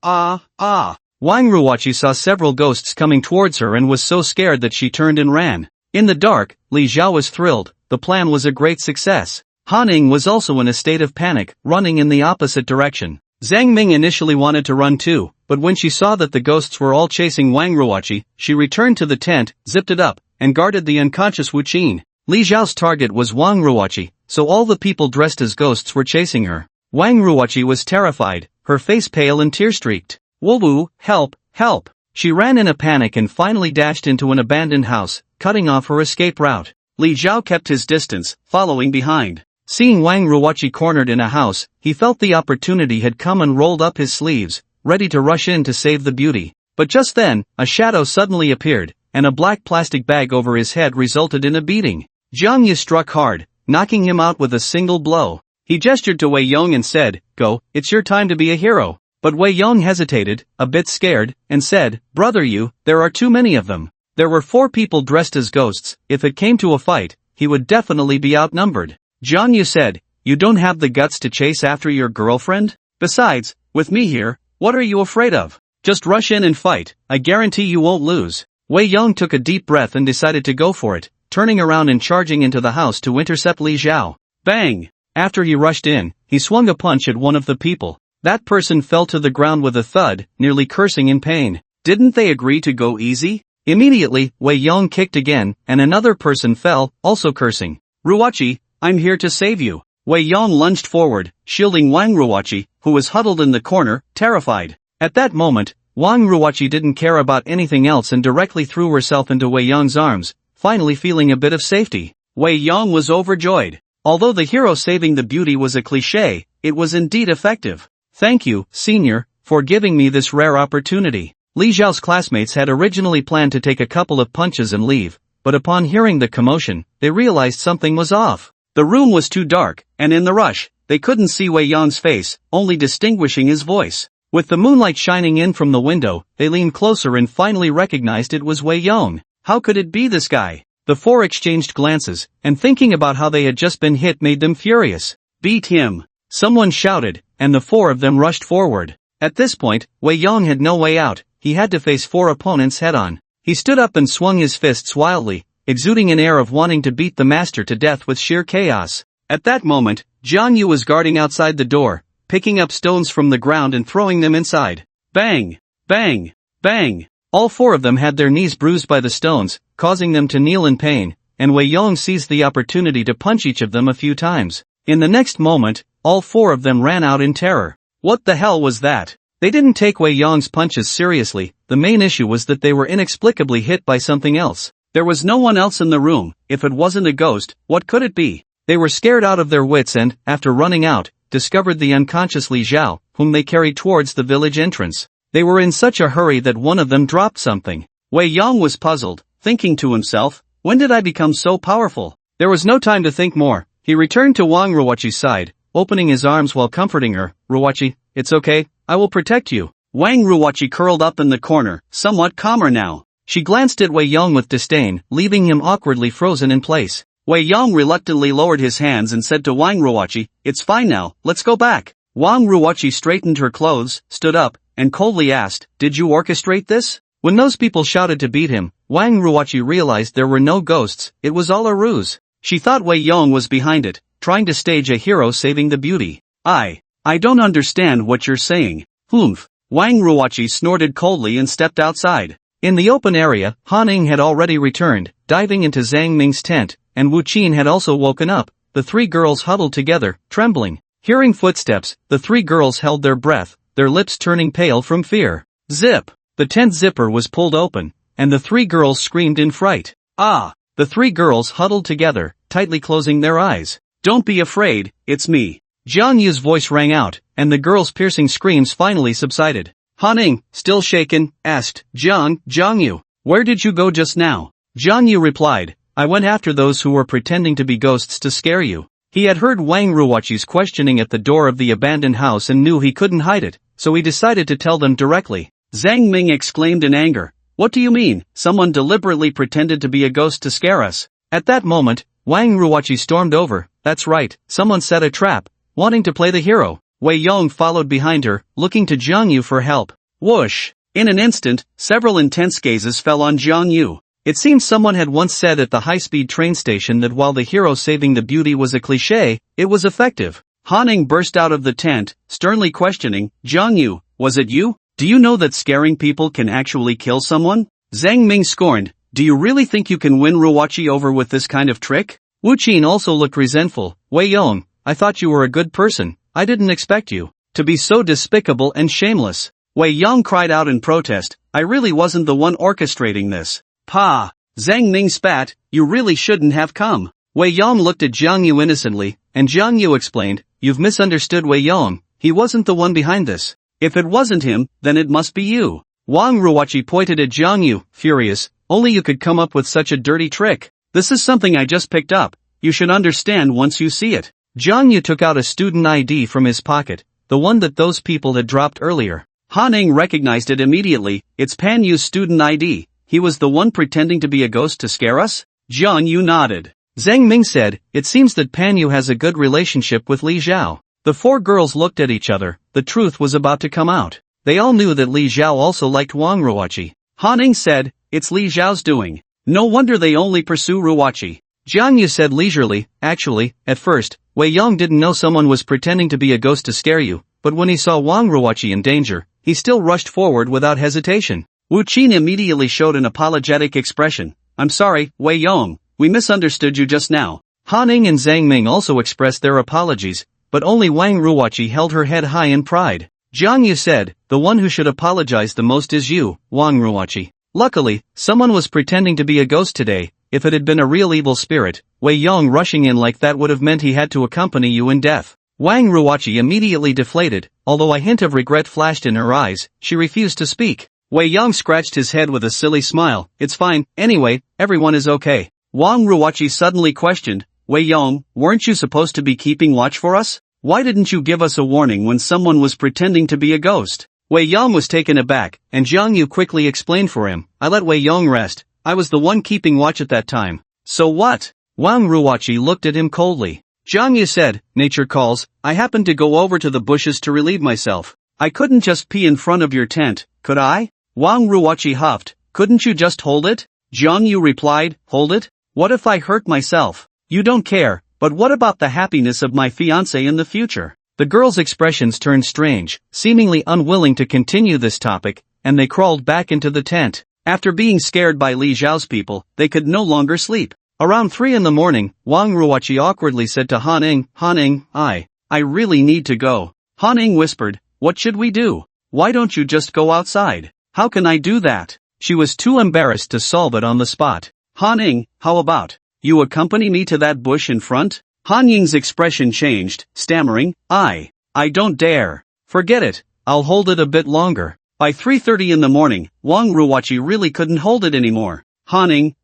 Ruachi saw several ghosts coming towards her and was so scared that she turned and ran. In the dark, Li Zhao was thrilled, the plan was a great success. Han Ying was also in a state of panic, running in the opposite direction. Zhang Ming initially wanted to run too, but when she saw that the ghosts were all chasing Wang Ruachi, she returned to the tent, zipped it up, and guarded the unconscious Wu Qin. Li Zhao's target was Wang Ruachi, so all the people dressed as ghosts were chasing her. Wang Ruachi was terrified, her face pale and tear-streaked. Wu, help, help! She ran in a panic and finally dashed into an abandoned house, cutting off her escape route. Li Zhao kept his distance, following behind. Seeing Wang Ruachi cornered in a house, he felt the opportunity had come and rolled up his sleeves, ready to rush in to save the beauty. But just then, a shadow suddenly appeared, and a black plastic bag over his head resulted in a beating. Jiang Yu struck hard, knocking him out with a single blow. He gestured to Wei Yong and said, go, it's your time to be a hero. But Wei Yong hesitated, a bit scared, and said, brother Yu, there are too many of them. There were 4 people dressed as ghosts, if it came to a fight, he would definitely be outnumbered. Jiang Yu said, you don't have the guts to chase after your girlfriend? Besides, with me here, what are you afraid of? Just rush in and fight, I guarantee you won't lose. Wei Yong took a deep breath and decided to go for it, turning around and charging into the house to intercept Li Zhao. Bang! After he rushed in, he swung a punch at one of the people. That person fell to the ground with a thud, nearly cursing in pain. Didn't they agree to go easy? Immediately, Wei Yong kicked again, and another person fell, also cursing. Ruachi, I'm here to save you. Wei Yong lunged forward, shielding Wang Ruachi, who was huddled in the corner, terrified. At that moment, Wang Ruachi didn't care about anything else and directly threw herself into Wei Yong's arms, finally feeling a bit of safety. Wei Yong was overjoyed. Although the hero saving the beauty was a cliché, it was indeed effective. Thank you, senior, for giving me this rare opportunity. Li Zhao's classmates had originally planned to take a couple of punches and leave, but upon hearing the commotion, they realized something was off. The room was too dark, and in the rush, they couldn't see Wei Yong's face, only distinguishing his voice. With the moonlight shining in from the window, they leaned closer and finally recognized it was Wei Yong. How could it be this guy? The 4 exchanged glances, and thinking about how they had just been hit made them furious. Beat him! Someone shouted, and the four of them rushed forward. At this point, Wei Yong had no way out, he had to face four opponents head-on. He stood up and swung his fists wildly, exuding an air of wanting to beat the master to death with sheer chaos. At that moment, Jiang Yu was guarding outside the door, picking up stones from the ground and throwing them inside. Bang! Bang! Bang! All four of them had their knees bruised by the stones, causing them to kneel in pain, and Wei Yong seized the opportunity to punch each of them a few times. In the next moment, all four of them ran out in terror. What the hell was that? They didn't take Wei Yong's punches seriously, the main issue was that they were inexplicably hit by something else. There was no one else in the room, if it wasn't a ghost, what could it be? They were scared out of their wits and, after running out, discovered the unconscious Li Zhao, whom they carried towards the village entrance. They were in such a hurry that one of them dropped something. Wei Yong was puzzled, thinking to himself, when did I become so powerful? There was no time to think more. He returned to Wang Ruoqi's side, opening his arms while comforting her. Ruoqi, it's okay, I will protect you. Wang Ruoqi curled up in the corner, somewhat calmer now. She glanced at Wei Yong with disdain, leaving him awkwardly frozen in place. Wei Yong reluctantly lowered his hands and said to Wang Ruoqi, it's fine now, let's go back. Wang Ruoqi straightened her clothes, stood up, and coldly asked, did you orchestrate this? When those people shouted to beat him, Wang Ruoqi realized there were no ghosts, it was all a ruse. She thought Wei Yong was behind it, trying to stage a hero saving the beauty. I don't understand what you're saying. Humph. Wang Ruoqi snorted coldly and stepped outside. In the open area, Han Ning had already returned, diving into Zhang Ming's tent, and Wu Qin had also woken up. The three girls huddled together, trembling. Hearing footsteps, the three girls held their breath, their lips turning pale from fear. Zip! The tent zipper was pulled open, and the three girls screamed in fright. Ah! The three girls huddled together, tightly closing their eyes. Don't be afraid, it's me. Jiang Yu's voice rang out, and the girls' piercing screams finally subsided. Han Ning, still shaken, asked, Jiang Yu, where did you go just now? Jiang Yu replied, I went after those who were pretending to be ghosts to scare you. He had heard Wang Ruoqi's questioning at the door of the abandoned house and knew he couldn't hide it, so he decided to tell them directly. Zhang Ming exclaimed in anger, what do you mean, someone deliberately pretended to be a ghost to scare us? At that moment, Wang Ruoqi stormed over, that's right, someone set a trap, wanting to play the hero. Wei Yong followed behind her, looking to Jiang Yu for help. Whoosh! In an instant, several intense gazes fell on Jiang Yu. It seems someone had once said at the high-speed train station that while the hero saving the beauty was a cliché, it was effective. Han Ning burst out of the tent, sternly questioning, Jiang Yu, was it you? Do you know that scaring people can actually kill someone? Zhang Ming scorned, do you really think you can win Ruoqi over with this kind of trick? Wu Qin also looked resentful. Wei Yong, I thought you were a good person, I didn't expect you to be so despicable and shameless. Wei Yong cried out in protest, I really wasn't the one orchestrating this. Pa! Zhang Ming spat, you really shouldn't have come. Wei Yong looked at Jiang Yu innocently, and Jiang Yu explained, you've misunderstood Wei Yong, he wasn't the one behind this. If it wasn't him, then it must be you. Wang Ruoqi pointed at Jiang Yu, furious, only you could come up with such a dirty trick. This is something I just picked up, you should understand once you see it. Jiang Yu took out a student ID from his pocket, the one that those people had dropped earlier. Han Ning recognized it immediately, it's Pan Yu's student ID, he was the one pretending to be a ghost to scare us? Jiang Yu nodded. Zhang Ming said, it seems that Pan Yu has a good relationship with Li Zhao. The four girls looked at each other, the truth was about to come out. They all knew that Li Zhao also liked Wang Ruoqi. Han Ning said, it's Li Zhao's doing. No wonder they only pursue Ruoqi. Jiang Yu said leisurely, actually, at first, Wei Yong didn't know someone was pretending to be a ghost to scare you, but when he saw Wang Ruoqi in danger, he still rushed forward without hesitation. Wu Qin immediately showed an apologetic expression. I'm sorry, Wei Yong, we misunderstood you just now. Han Ning and Zhang Ming also expressed their apologies, but only Wang Ruoqi held her head high in pride. Jiang Yu said, the one who should apologize the most is you, Wang Ruoqi. Luckily, someone was pretending to be a ghost today. If it had been a real evil spirit, Wei Yong rushing in like that would have meant he had to accompany you in death. Wang Ruoqi immediately deflated, although a hint of regret flashed in her eyes, she refused to speak. Wei Yong scratched his head with a silly smile, it's fine, anyway, everyone is okay. Wang Ruoqi suddenly questioned, Wei Yong, weren't you supposed to be keeping watch for us? Why didn't you give us a warning when someone was pretending to be a ghost? Wei Yong was taken aback, and Jiang Yu quickly explained for him, I let Wei Yong rest, I was the one keeping watch at that time. So what? Wang Ruoqi looked at him coldly. Jang said, nature calls, I happened to go over to the bushes to relieve myself. I couldn't just pee in front of your tent, could I? Wang Ruoqi huffed, couldn't you just hold it? Jang replied, hold it? What if I hurt myself? You don't care, but what about the happiness of my fiancé in the future? The girls' expressions turned strange, seemingly unwilling to continue this topic, and they crawled back into the tent. After being scared by Li Zhao's people, they could no longer sleep. Around 3 in the morning, Wang Ruoqi awkwardly said to Han Ning, I really need to go. Han Ning whispered, what should we do? Why don't you just go outside? How can I do that? She was too embarrassed to solve it on the spot. Han Ning, how about you accompany me to that bush in front? Han Ying's expression changed, stammering, I don't dare. Forget it, I'll hold it a bit longer. By 3:30 in the morning, Wang Ruoqi really couldn't hold it anymore. Han Ning,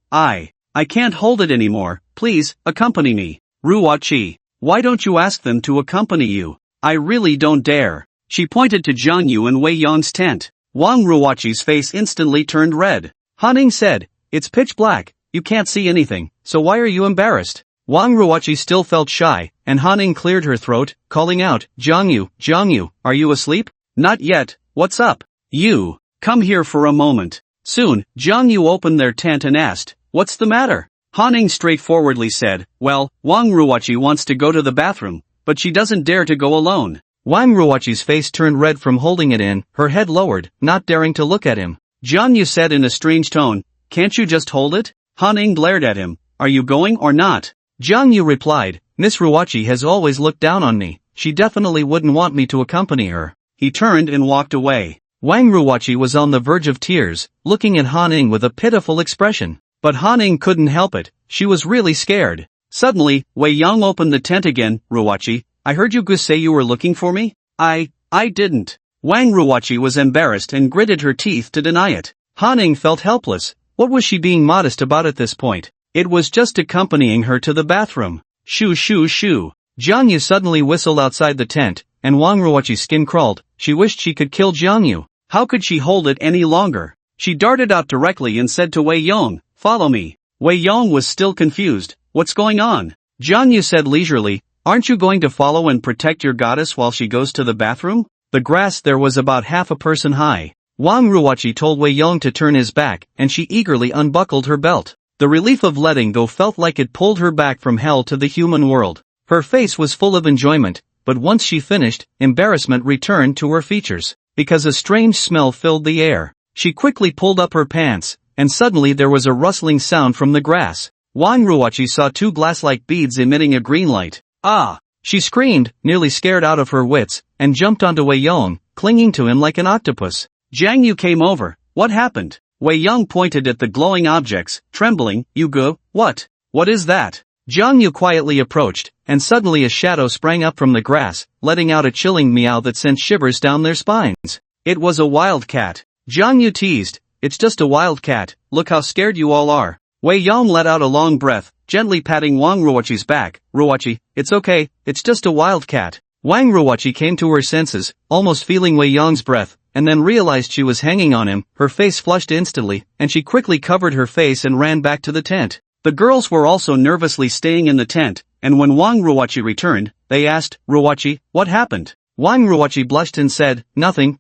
I can't hold it anymore, please, accompany me. Ruoqi, why don't you ask them to accompany you? I really don't dare. She pointed to Zhang Yu and Wei Yong's tent. Wang Ruoqi's face instantly turned red. Han Ning said, it's pitch black, you can't see anything, so why are you embarrassed? Wang Ruoqi still felt shy, and Han Ning cleared her throat, calling out, Zhang Yu, are you asleep? Not yet, what's up? You, come here for a moment. Soon, Zhang Yu opened their tent and asked, what's the matter? Han Ning straightforwardly said, well, Wang Ruoqi wants to go to the bathroom, but she doesn't dare to go alone. Wang Ruoqi's face turned red from holding it in, her head lowered, not daring to look at him. Zhang Yu said in a strange tone, can't you just hold it? Han Ning glared at him, are you going or not? Zhang Yu replied, Miss Ruoqi has always looked down on me, she definitely wouldn't want me to accompany her. He turned and walked away. Wang Ruoqi was on the verge of tears, looking at Han Ning with a pitiful expression. But Han Ning couldn't help it, she was really scared. Suddenly, Wei Yong opened the tent again. Ruoqi, I heard you say you were looking for me? I didn't. Wang Ruoqi was embarrassed and gritted her teeth to deny it. Han Ning felt helpless. What was she being modest about at this point? It was just accompanying her to the bathroom. Shoo shoo shoo. Zhang Yu suddenly whistled outside the tent, and Wang Ruoqi's skin crawled. She wished she could kill Zhang Yu. How could she hold it any longer? She darted out directly and said to Wei Yong, follow me. Wei Yong was still confused. What's going on? Zhang Yu said leisurely, aren't you going to follow and protect your goddess while she goes to the bathroom? The grass there was about half a person high. Wang Ruoqi told Wei Yong to turn his back, and she eagerly unbuckled her belt. The relief of letting go felt like it pulled her back from hell to the human world. Her face was full of enjoyment, but once she finished, embarrassment returned to her features, because a strange smell filled the air. She quickly pulled up her pants, and suddenly there was a rustling sound from the grass. Wang Ruoqi saw 2 glass-like beads emitting a green light. Ah! She screamed, nearly scared out of her wits, and jumped onto Wei Yong, clinging to him like an octopus. Zhang Yu came over. What happened? Wei Yong pointed at the glowing objects, trembling. You go, what? What is that? Zhang Yu quietly approached, and suddenly a shadow sprang up from the grass, letting out a chilling meow that sent shivers down their spines. It was a wildcat. Zhang Yu teased, it's just a wildcat, look how scared you all are. Wei Yong let out a long breath, gently patting Wang Ruoqi's back. Ruoqi, it's okay, it's just a wildcat. Wang Ruoqi came to her senses, almost feeling Wei Yong's breath, and then realized she was hanging on him. Her face flushed instantly, and she quickly covered her face and ran back to the tent. The girls were also nervously staying in the tent, and when Wang Ruoqi returned, they asked, Ruoqi, what happened? Wang Ruoqi blushed and said, nothing,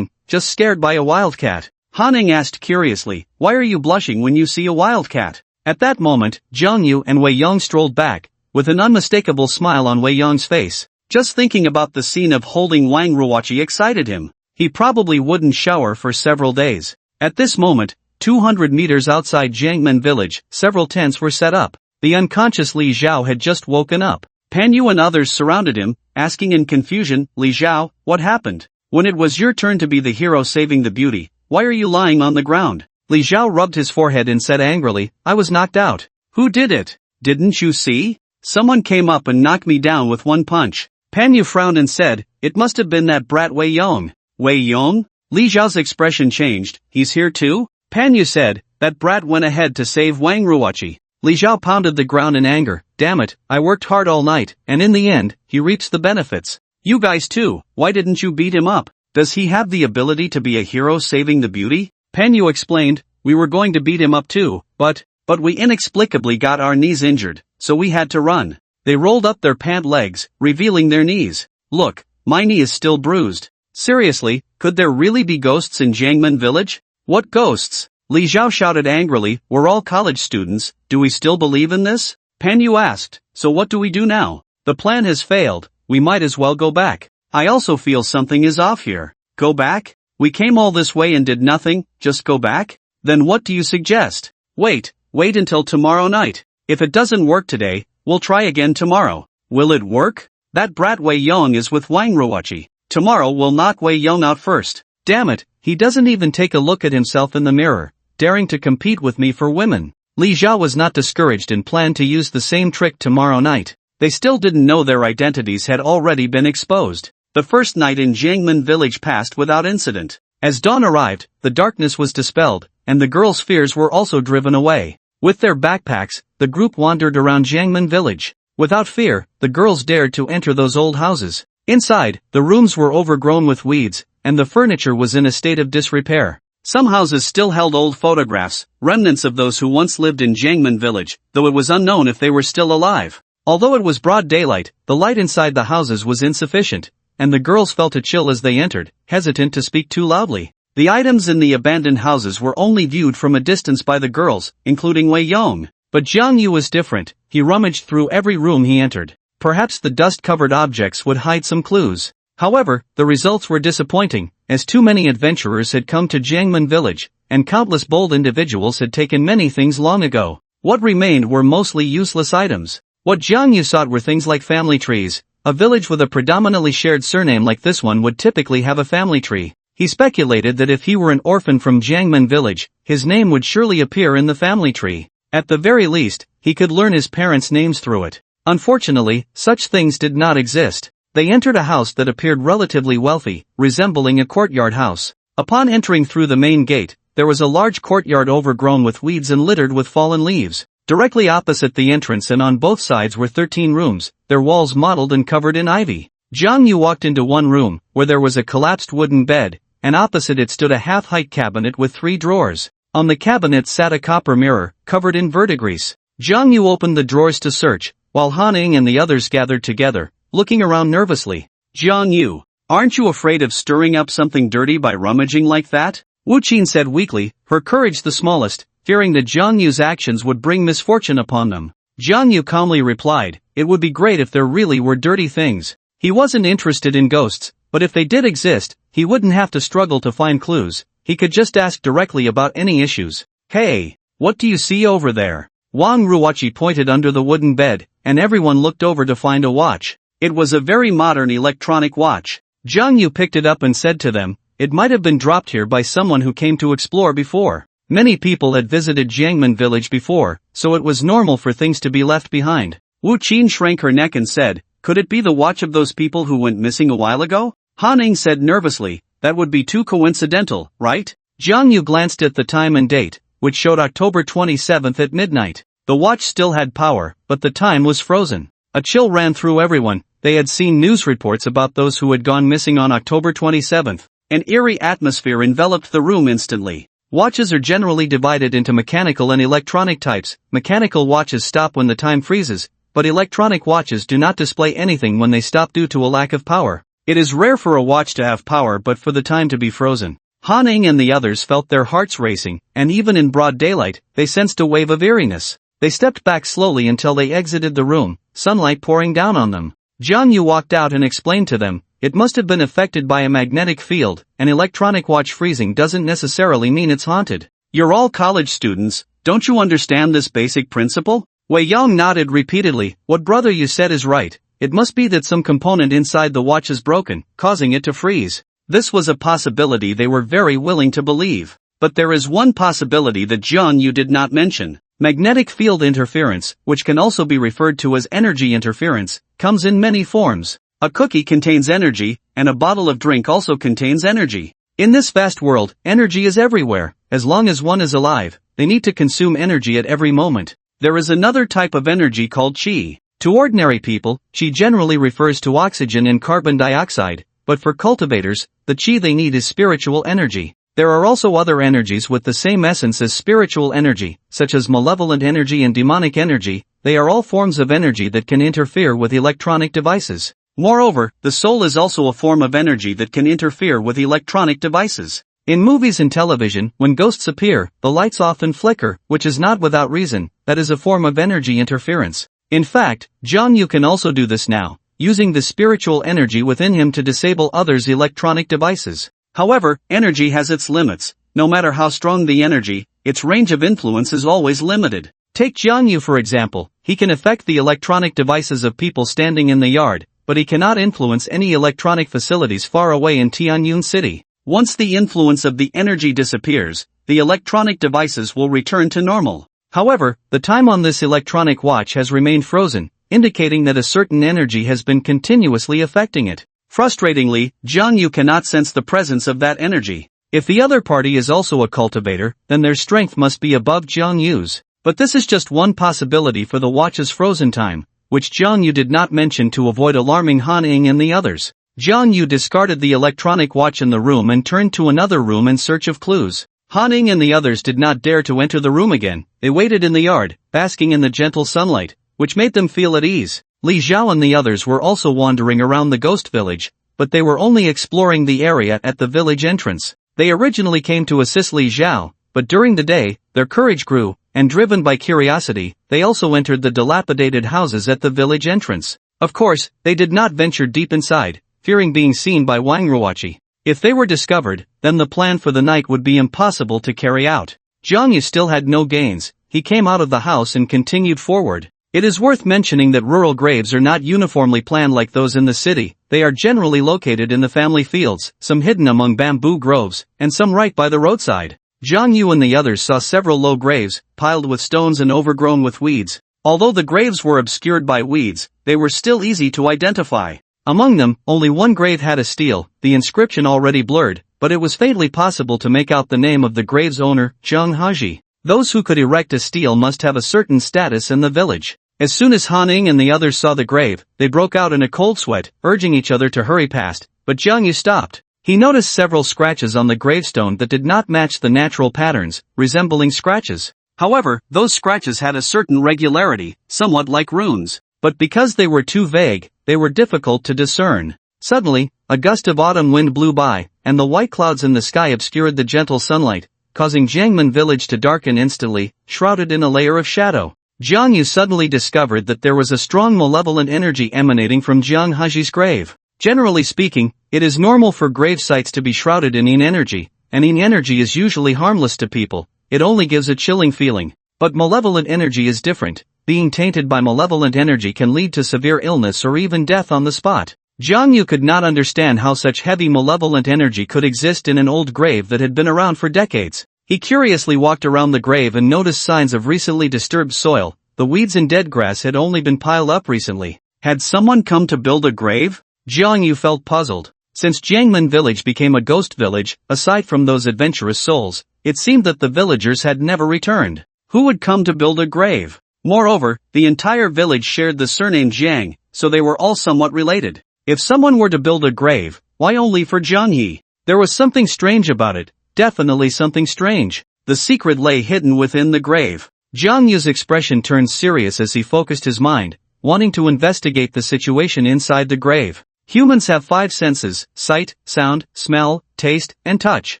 just scared by a wildcat. Han Ning asked curiously, why are you blushing when you see a wildcat? At that moment, Zhang Yu and Wei Yong strolled back, with an unmistakable smile on Wei Yong's face. Just thinking about the scene of holding Wang Ruoqi excited him. He probably wouldn't shower for several days. At this moment, 200 meters outside Jiangmen Village, several tents were set up. The unconscious Li Zhao had just woken up. Pan Yu and others surrounded him, asking in confusion, Li Zhao, what happened? When it was your turn to be the hero saving the beauty, why are you lying on the ground? Li Zhao rubbed his forehead and said angrily, I was knocked out. Who did it? Didn't you see? Someone came up and knocked me down with one punch. Pan Yu frowned and said, it must have been that brat Wei Yong. Wei Yong? Li Zhao's expression changed, he's here too? Pan Yu said, that brat went ahead to save Wang Ruoqi. Li Zhao pounded the ground in anger, damn it, I worked hard all night, and in the end, he reaps the benefits. You guys too, why didn't you beat him up? Does he have the ability to be a hero saving the beauty? Pan Yu explained, we were going to beat him up too, but we inexplicably got our knees injured, so we had to run. They rolled up their pant legs, revealing their knees. Look, my knee is still bruised. Seriously, could there really be ghosts in Jangman Village? What ghosts? Li Zhao shouted angrily, we're all college students, do we still believe in this? Pan Yu asked, so what do we do now? The plan has failed, we might as well go back. I also feel something is off here. Go back? We came all this way and did nothing, just go back? Then what do you suggest? Wait until tomorrow night. If it doesn't work today, we'll try again tomorrow. Will it work? That brat Wei Yong is with Wang Ruoqi. Tomorrow we'll knock Wei Yong out first. Damn it, he doesn't even take a look at himself in the mirror, daring to compete with me for women. Li Zhao was not discouraged and planned to use the same trick tomorrow night. They still didn't know their identities had already been exposed. The first night in Jangman Village passed without incident. As dawn arrived, the darkness was dispelled, and the girls' fears were also driven away. With their backpacks, the group wandered around Jangman Village. Without fear, the girls dared to enter those old houses. Inside, the rooms were overgrown with weeds, and the furniture was in a state of disrepair. Some houses still held old photographs, remnants of those who once lived in Jangman Village, though it was unknown if they were still alive. Although it was broad daylight, the light inside the houses was insufficient, and the girls felt a chill as they entered, hesitant to speak too loudly. The items in the abandoned houses were only viewed from a distance by the girls, including Wei Yong. But Jiang Yu was different, he rummaged through every room he entered. Perhaps the dust-covered objects would hide some clues. However, the results were disappointing, as too many adventurers had come to Jangman Village, and countless bold individuals had taken many things long ago. What remained were mostly useless items. What Jiang Yu sought were things like family trees. A village with a predominantly shared surname like this one would typically have a family tree. He speculated that if he were an orphan from Jangman Village, his name would surely appear in the family tree. At the very least, he could learn his parents' names through it. Unfortunately, such things did not exist. They entered a house that appeared relatively wealthy, resembling a courtyard house. Upon entering through the main gate, there was a large courtyard overgrown with weeds and littered with fallen leaves. Directly opposite the entrance and on both sides were 13 rooms, their walls mottled and covered in ivy. Jiang Yu walked into one room, where there was a collapsed wooden bed, and opposite it stood a half-height cabinet with 3 drawers. On the cabinet sat a copper mirror, covered in verdigris. Jiang Yu opened the drawers to search, while Han Ning and the others gathered together, looking around nervously. Jiang Yu, aren't you afraid of stirring up something dirty by rummaging like that? Wu Qin said weakly, her courage the smallest, fearing that Jiang Yu's actions would bring misfortune upon them. Jiang Yu calmly replied, it would be great if there really were dirty things. He wasn't interested in ghosts, but if they did exist, he wouldn't have to struggle to find clues. He could just ask directly about any issues. Hey, what do you see over there? Wang Ruoqi pointed under the wooden bed, and everyone looked over to find a watch. It was a very modern electronic watch. Jiang Yu picked it up and said to them, it might have been dropped here by someone who came to explore before. Many people had visited Jangman Village before, so it was normal for things to be left behind. Wu Qin shrank her neck and said, could it be the watch of those people who went missing a while ago? Han Ning said nervously, that would be too coincidental, right? Jiang Yu glanced at the time and date, which showed October 27th at midnight. The watch still had power, but the time was frozen. A chill ran through everyone. They had seen news reports about those who had gone missing on October 27th. An eerie atmosphere enveloped the room instantly. Watches are generally divided into mechanical and electronic types. Mechanical watches stop when the time freezes, but electronic watches do not display anything when they stop due to a lack of power. It is rare for a watch to have power but for the time to be frozen. Han Ning and the others felt their hearts racing, and even in broad daylight, they sensed a wave of eeriness. They stepped back slowly until they exited the room, sunlight pouring down on them. Jiang Yu walked out and explained to them, it must have been affected by a magnetic field. An electronic watch freezing doesn't necessarily mean it's haunted. You're all college students, don't you understand this basic principle? Wei Yong nodded repeatedly, what brother you said is right. It must be that some component inside the watch is broken, causing it to freeze. This was a possibility they were very willing to believe. But there is one possibility that Jiang Yu did not mention. Magnetic field interference, which can also be referred to as energy interference, comes in many forms. A cookie contains energy, and a bottle of drink also contains energy. In this vast world, energy is everywhere. As long as one is alive, they need to consume energy at every moment. There is another type of energy called qi. To ordinary people, qi generally refers to oxygen and carbon dioxide, but for cultivators, the qi they need is spiritual energy. There are also other energies with the same essence as spiritual energy, such as malevolent energy and demonic energy. they are all forms of energy that can interfere with electronic devices. Moreover, the soul is also a form of energy that can interfere with electronic devices. In movies and television, when ghosts appear, the lights often flicker, which is not without reason. That is a form of energy interference. In fact, Jang can also do this now, using the spiritual energy within him to disable others' electronic devices. However, energy has its limits. No matter how strong the energy, its range of influence is always limited. Take Jang for example. He can affect the electronic devices of people standing in the yard, but he cannot influence any electronic facilities far away in Tianyun City. Once the influence of the energy disappears, the electronic devices will return to normal. However, the time on this electronic watch has remained frozen, indicating that a certain energy has been continuously affecting it. Frustratingly, Jang cannot sense the presence of that energy. If the other party is also a cultivator, then their strength must be above Jang. But this is just one possibility for the watch's frozen time, which Jang did not mention to avoid alarming Han Ying and the others. Jang discarded the electronic watch in the room and turned to another room in search of clues. Han Ying and the others did not dare to enter the room again. They waited in the yard, basking in the gentle sunlight, which made them feel at ease. Li Zhao and the others were also wandering around the ghost village, but they were only exploring the area at the village entrance. They originally came to assist Li Zhao, but during the day, their courage grew, and driven by curiosity, they also entered the dilapidated houses at the village entrance. Of course, they did not venture deep inside, fearing being seen by Wang Ruoqi. If they were discovered, then the plan for the night would be impossible to carry out. Jang still had no gains. He came out of the house and continued forward. It is worth mentioning that rural graves are not uniformly planned like those in the city. They are generally located in the family fields, some hidden among bamboo groves, and some right by the roadside. Jang and the others saw several low graves, piled with stones and overgrown with weeds. Although the graves were obscured by weeds, they were still easy to identify. Among them, only one grave had a stele, the inscription already blurred, but it was faintly possible to make out the name of the grave's owner, Zhang Haji. Those who could erect a stele must have a certain status in the village. As soon as Han Ying and the others saw the grave, they broke out in a cold sweat, urging each other to hurry past, but Jang stopped. He noticed several scratches on the gravestone that did not match the natural patterns, resembling scratches. However, those scratches had a certain regularity, somewhat like runes. But because they were too vague, they were difficult to discern. Suddenly, a gust of autumn wind blew by, and the white clouds in the sky obscured the gentle sunlight, causing Jiangmen Village to darken instantly, shrouded in a layer of shadow. Jiang Yu suddenly discovered that there was a strong malevolent energy emanating from Zhang Haji's grave. Generally speaking, it is normal for grave sites to be shrouded in yin energy, and yin energy is usually harmless to people. It only gives a chilling feeling. But malevolent energy is different. Being tainted by malevolent energy can lead to severe illness or even death on the spot. Jiang Yu could not understand how such heavy malevolent energy could exist in an old grave that had been around for decades. He curiously walked around the grave and noticed signs of recently disturbed soil. The weeds and dead grass had only been piled up recently. Had someone come to build a grave? Jiang Yu felt puzzled. Since Jiangmen Village became a ghost village, aside from those adventurous souls, it seemed that the villagers had never returned. Who would come to build a grave? Moreover, the entire village shared the surname Jiang, so they were all somewhat related. If someone were to build a grave, why only for Jiang He? There was something strange about it, definitely something strange. The secret lay hidden within the grave. Jiang Yu's expression turned serious as he focused his mind, wanting to investigate the situation inside the grave. Humans have 5 senses: sight, sound, smell, taste, and touch.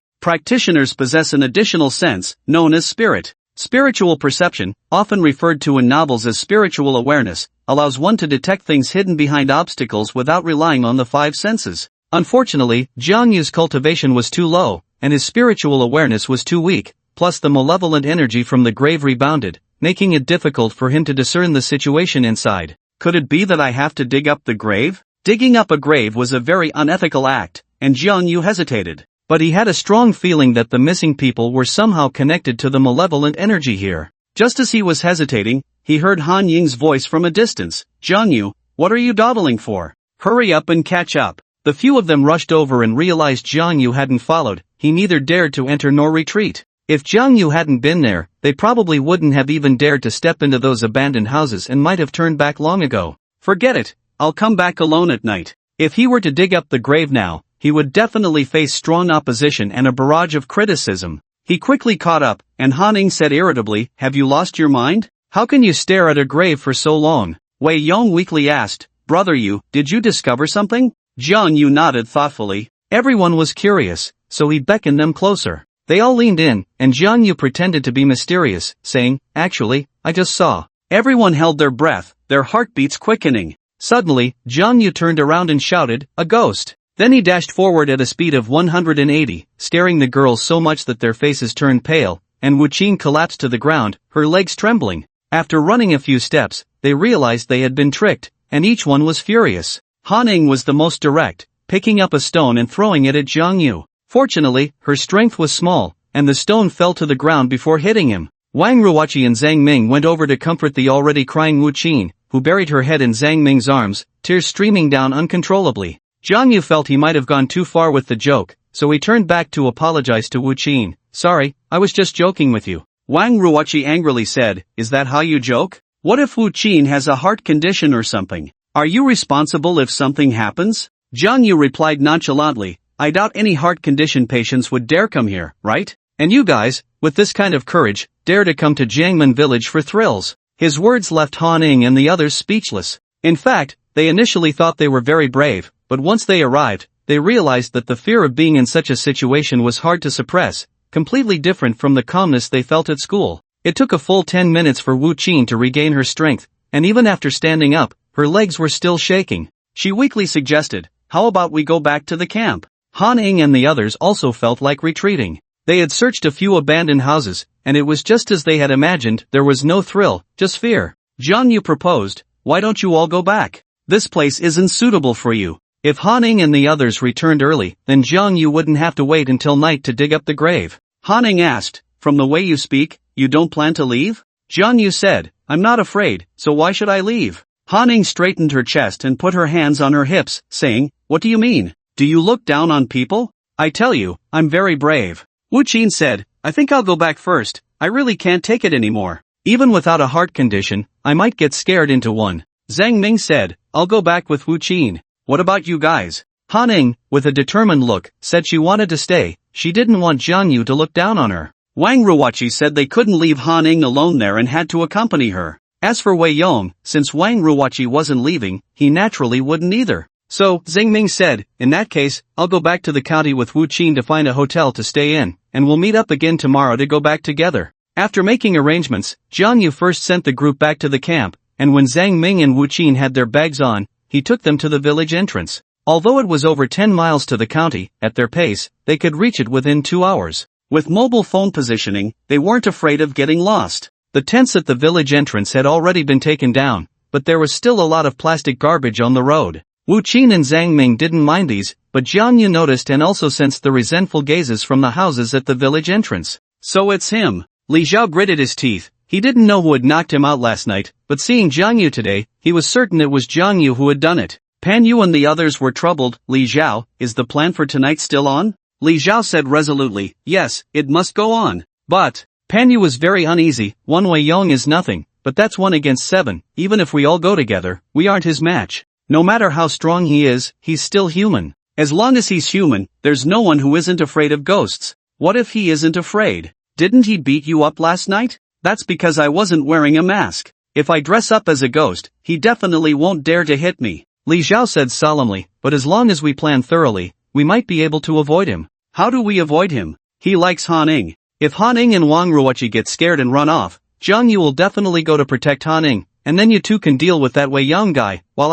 Practitioners possess an additional sense, known as spirit. Spiritual perception, often referred to in novels as spiritual awareness, allows one to detect things hidden behind obstacles without relying on the 5 senses. Unfortunately, Jiang Yu's cultivation was too low, and his spiritual awareness was too weak, plus the malevolent energy from the grave rebounded, making it difficult for him to discern the situation inside. Could it be that I have to dig up the grave? Digging up a grave was a very unethical act, and Jiang Yu hesitated. But he had a strong feeling that the missing people were somehow connected to the malevolent energy here. Just as he was hesitating, he heard Han Ying's voice from a distance. Jiang Yu, what are you dawdling for? Hurry up and catch up. The few of them rushed over and realized Jiang Yu hadn't followed. He neither dared to enter nor retreat. If Jiang Yu hadn't been there, they probably wouldn't have even dared to step into those abandoned houses and might have turned back long ago. Forget it, I'll come back alone at night. If he were to dig up the grave now, he would definitely face strong opposition and a barrage of criticism. He quickly caught up, and Han Ying said irritably, have you lost your mind? How can you stare at a grave for so long? Wei Yong weakly asked. Brother Yu, did you discover something? Jiang Yu nodded thoughtfully. Everyone was curious, so he beckoned them closer. They all leaned in, and Jiang Yu pretended to be mysterious, saying, actually, I just saw. Everyone held their breath, their heartbeats quickening. Suddenly, Jiang Yu turned around and shouted, a ghost. Then he dashed forward at a speed of 180, scaring the girls so much that their faces turned pale, and Wu Qin collapsed to the ground, her legs trembling. After running a few steps, they realized they had been tricked, and each one was furious. Han Ning was the most direct, picking up a stone and throwing it at Jiang Yu. Fortunately, her strength was small, and the stone fell to the ground before hitting him. Wang Ruoqi and Zhang Ming went over to comfort the already crying Wu Qin, who buried her head in Zhang Ming's arms, tears streaming down uncontrollably. Jiang Yu felt he might have gone too far with the joke, so he turned back to apologize to Wu Qin. Sorry, I was just joking with you. Wang Ruoqi angrily said, is that how you joke? What if Wu Qin has a heart condition or something? Are you responsible if something happens? Jiang Yu replied nonchalantly, I doubt any heart condition patients would dare come here, right? And you guys, with this kind of courage, dare to come to Jiangmen Village for thrills. His words left Han Ning and the others speechless. In fact, they initially thought they were very brave, but once they arrived, they realized that the fear of being in such a situation was hard to suppress, completely different from the calmness they felt at school. It took a full 10 minutes for Wu Qin to regain her strength, and even after standing up, her legs were still shaking. She weakly suggested, how about we go back to the camp? Han Ning and the others also felt like retreating. They had searched a few abandoned houses, and it was just as they had imagined. There was no thrill, just fear. Jiang Yu proposed, why don't you all go back? This place isn't suitable for you. If Han Ning and the others returned early, then Jiang Yu wouldn't have to wait until night to dig up the grave. Han Ning asked, from the way you speak, you don't plan to leave? Jiang Yu said, I'm not afraid, so why should I leave? Han Ning straightened her chest and put her hands on her hips, saying, what do you mean? Do you look down on people? I tell you, I'm very brave. Wu Qin said, I think I'll go back first, I really can't take it anymore. Even without a heart condition, I might get scared into one. Zhang Ming said, I'll go back with Wu Qin. What about you guys? Han Ning, with a determined look, said she wanted to stay. She didn't want Jiang Yu to look down on her. Wang Ruoqi said they couldn't leave Han Ning alone there and had to accompany her. As for Wei Yong, since Wang Ruoqi wasn't leaving, he naturally wouldn't either. So, Zhang Ming said, in that case, I'll go back to the county with Wu Qin to find a hotel to stay in, and we'll meet up again tomorrow to go back together. After making arrangements, Jiang Yu first sent the group back to the camp, and when Zhang Ming and Wu Qin had their bags on, he took them to the village entrance. Although it was over 10 miles to the county, at their pace, they could reach it within 2 hours. With mobile phone positioning, they weren't afraid of getting lost. The tents at the village entrance had already been taken down, but there was still a lot of plastic garbage on the road. Wu Qin and Zhang Ming didn't mind these, but Jiang Yu noticed and also sensed the resentful gazes from the houses at the village entrance. So it's him. Li Zhao gritted his teeth. He didn't know who had knocked him out last night, but seeing Jiang Yu today, he was certain it was Jiang Yu who had done it. Pan Yu and the others were troubled. Li Zhao, is the plan for tonight still on? Li Zhao said resolutely, yes, it must go on. But, Pan Yu was very uneasy. One Wei Yong is nothing, but that's 1 against 7, even if we all go together, we aren't his match. No matter how strong he is, he's still human. As long as he's human, there's no one who isn't afraid of ghosts. What if he isn't afraid? Didn't he beat you up last night? That's because I wasn't wearing a mask. If I dress up as a ghost, he definitely won't dare to hit me. Li Zhao said solemnly, but as long as we plan thoroughly, we might be able to avoid him. How do we avoid him? He likes Han Ning. If Han Ning and Wang Ruoqi get scared and run off, Jiang Yu will definitely go to protect Han Ning, and then you two can deal with that Wei Yong guy, while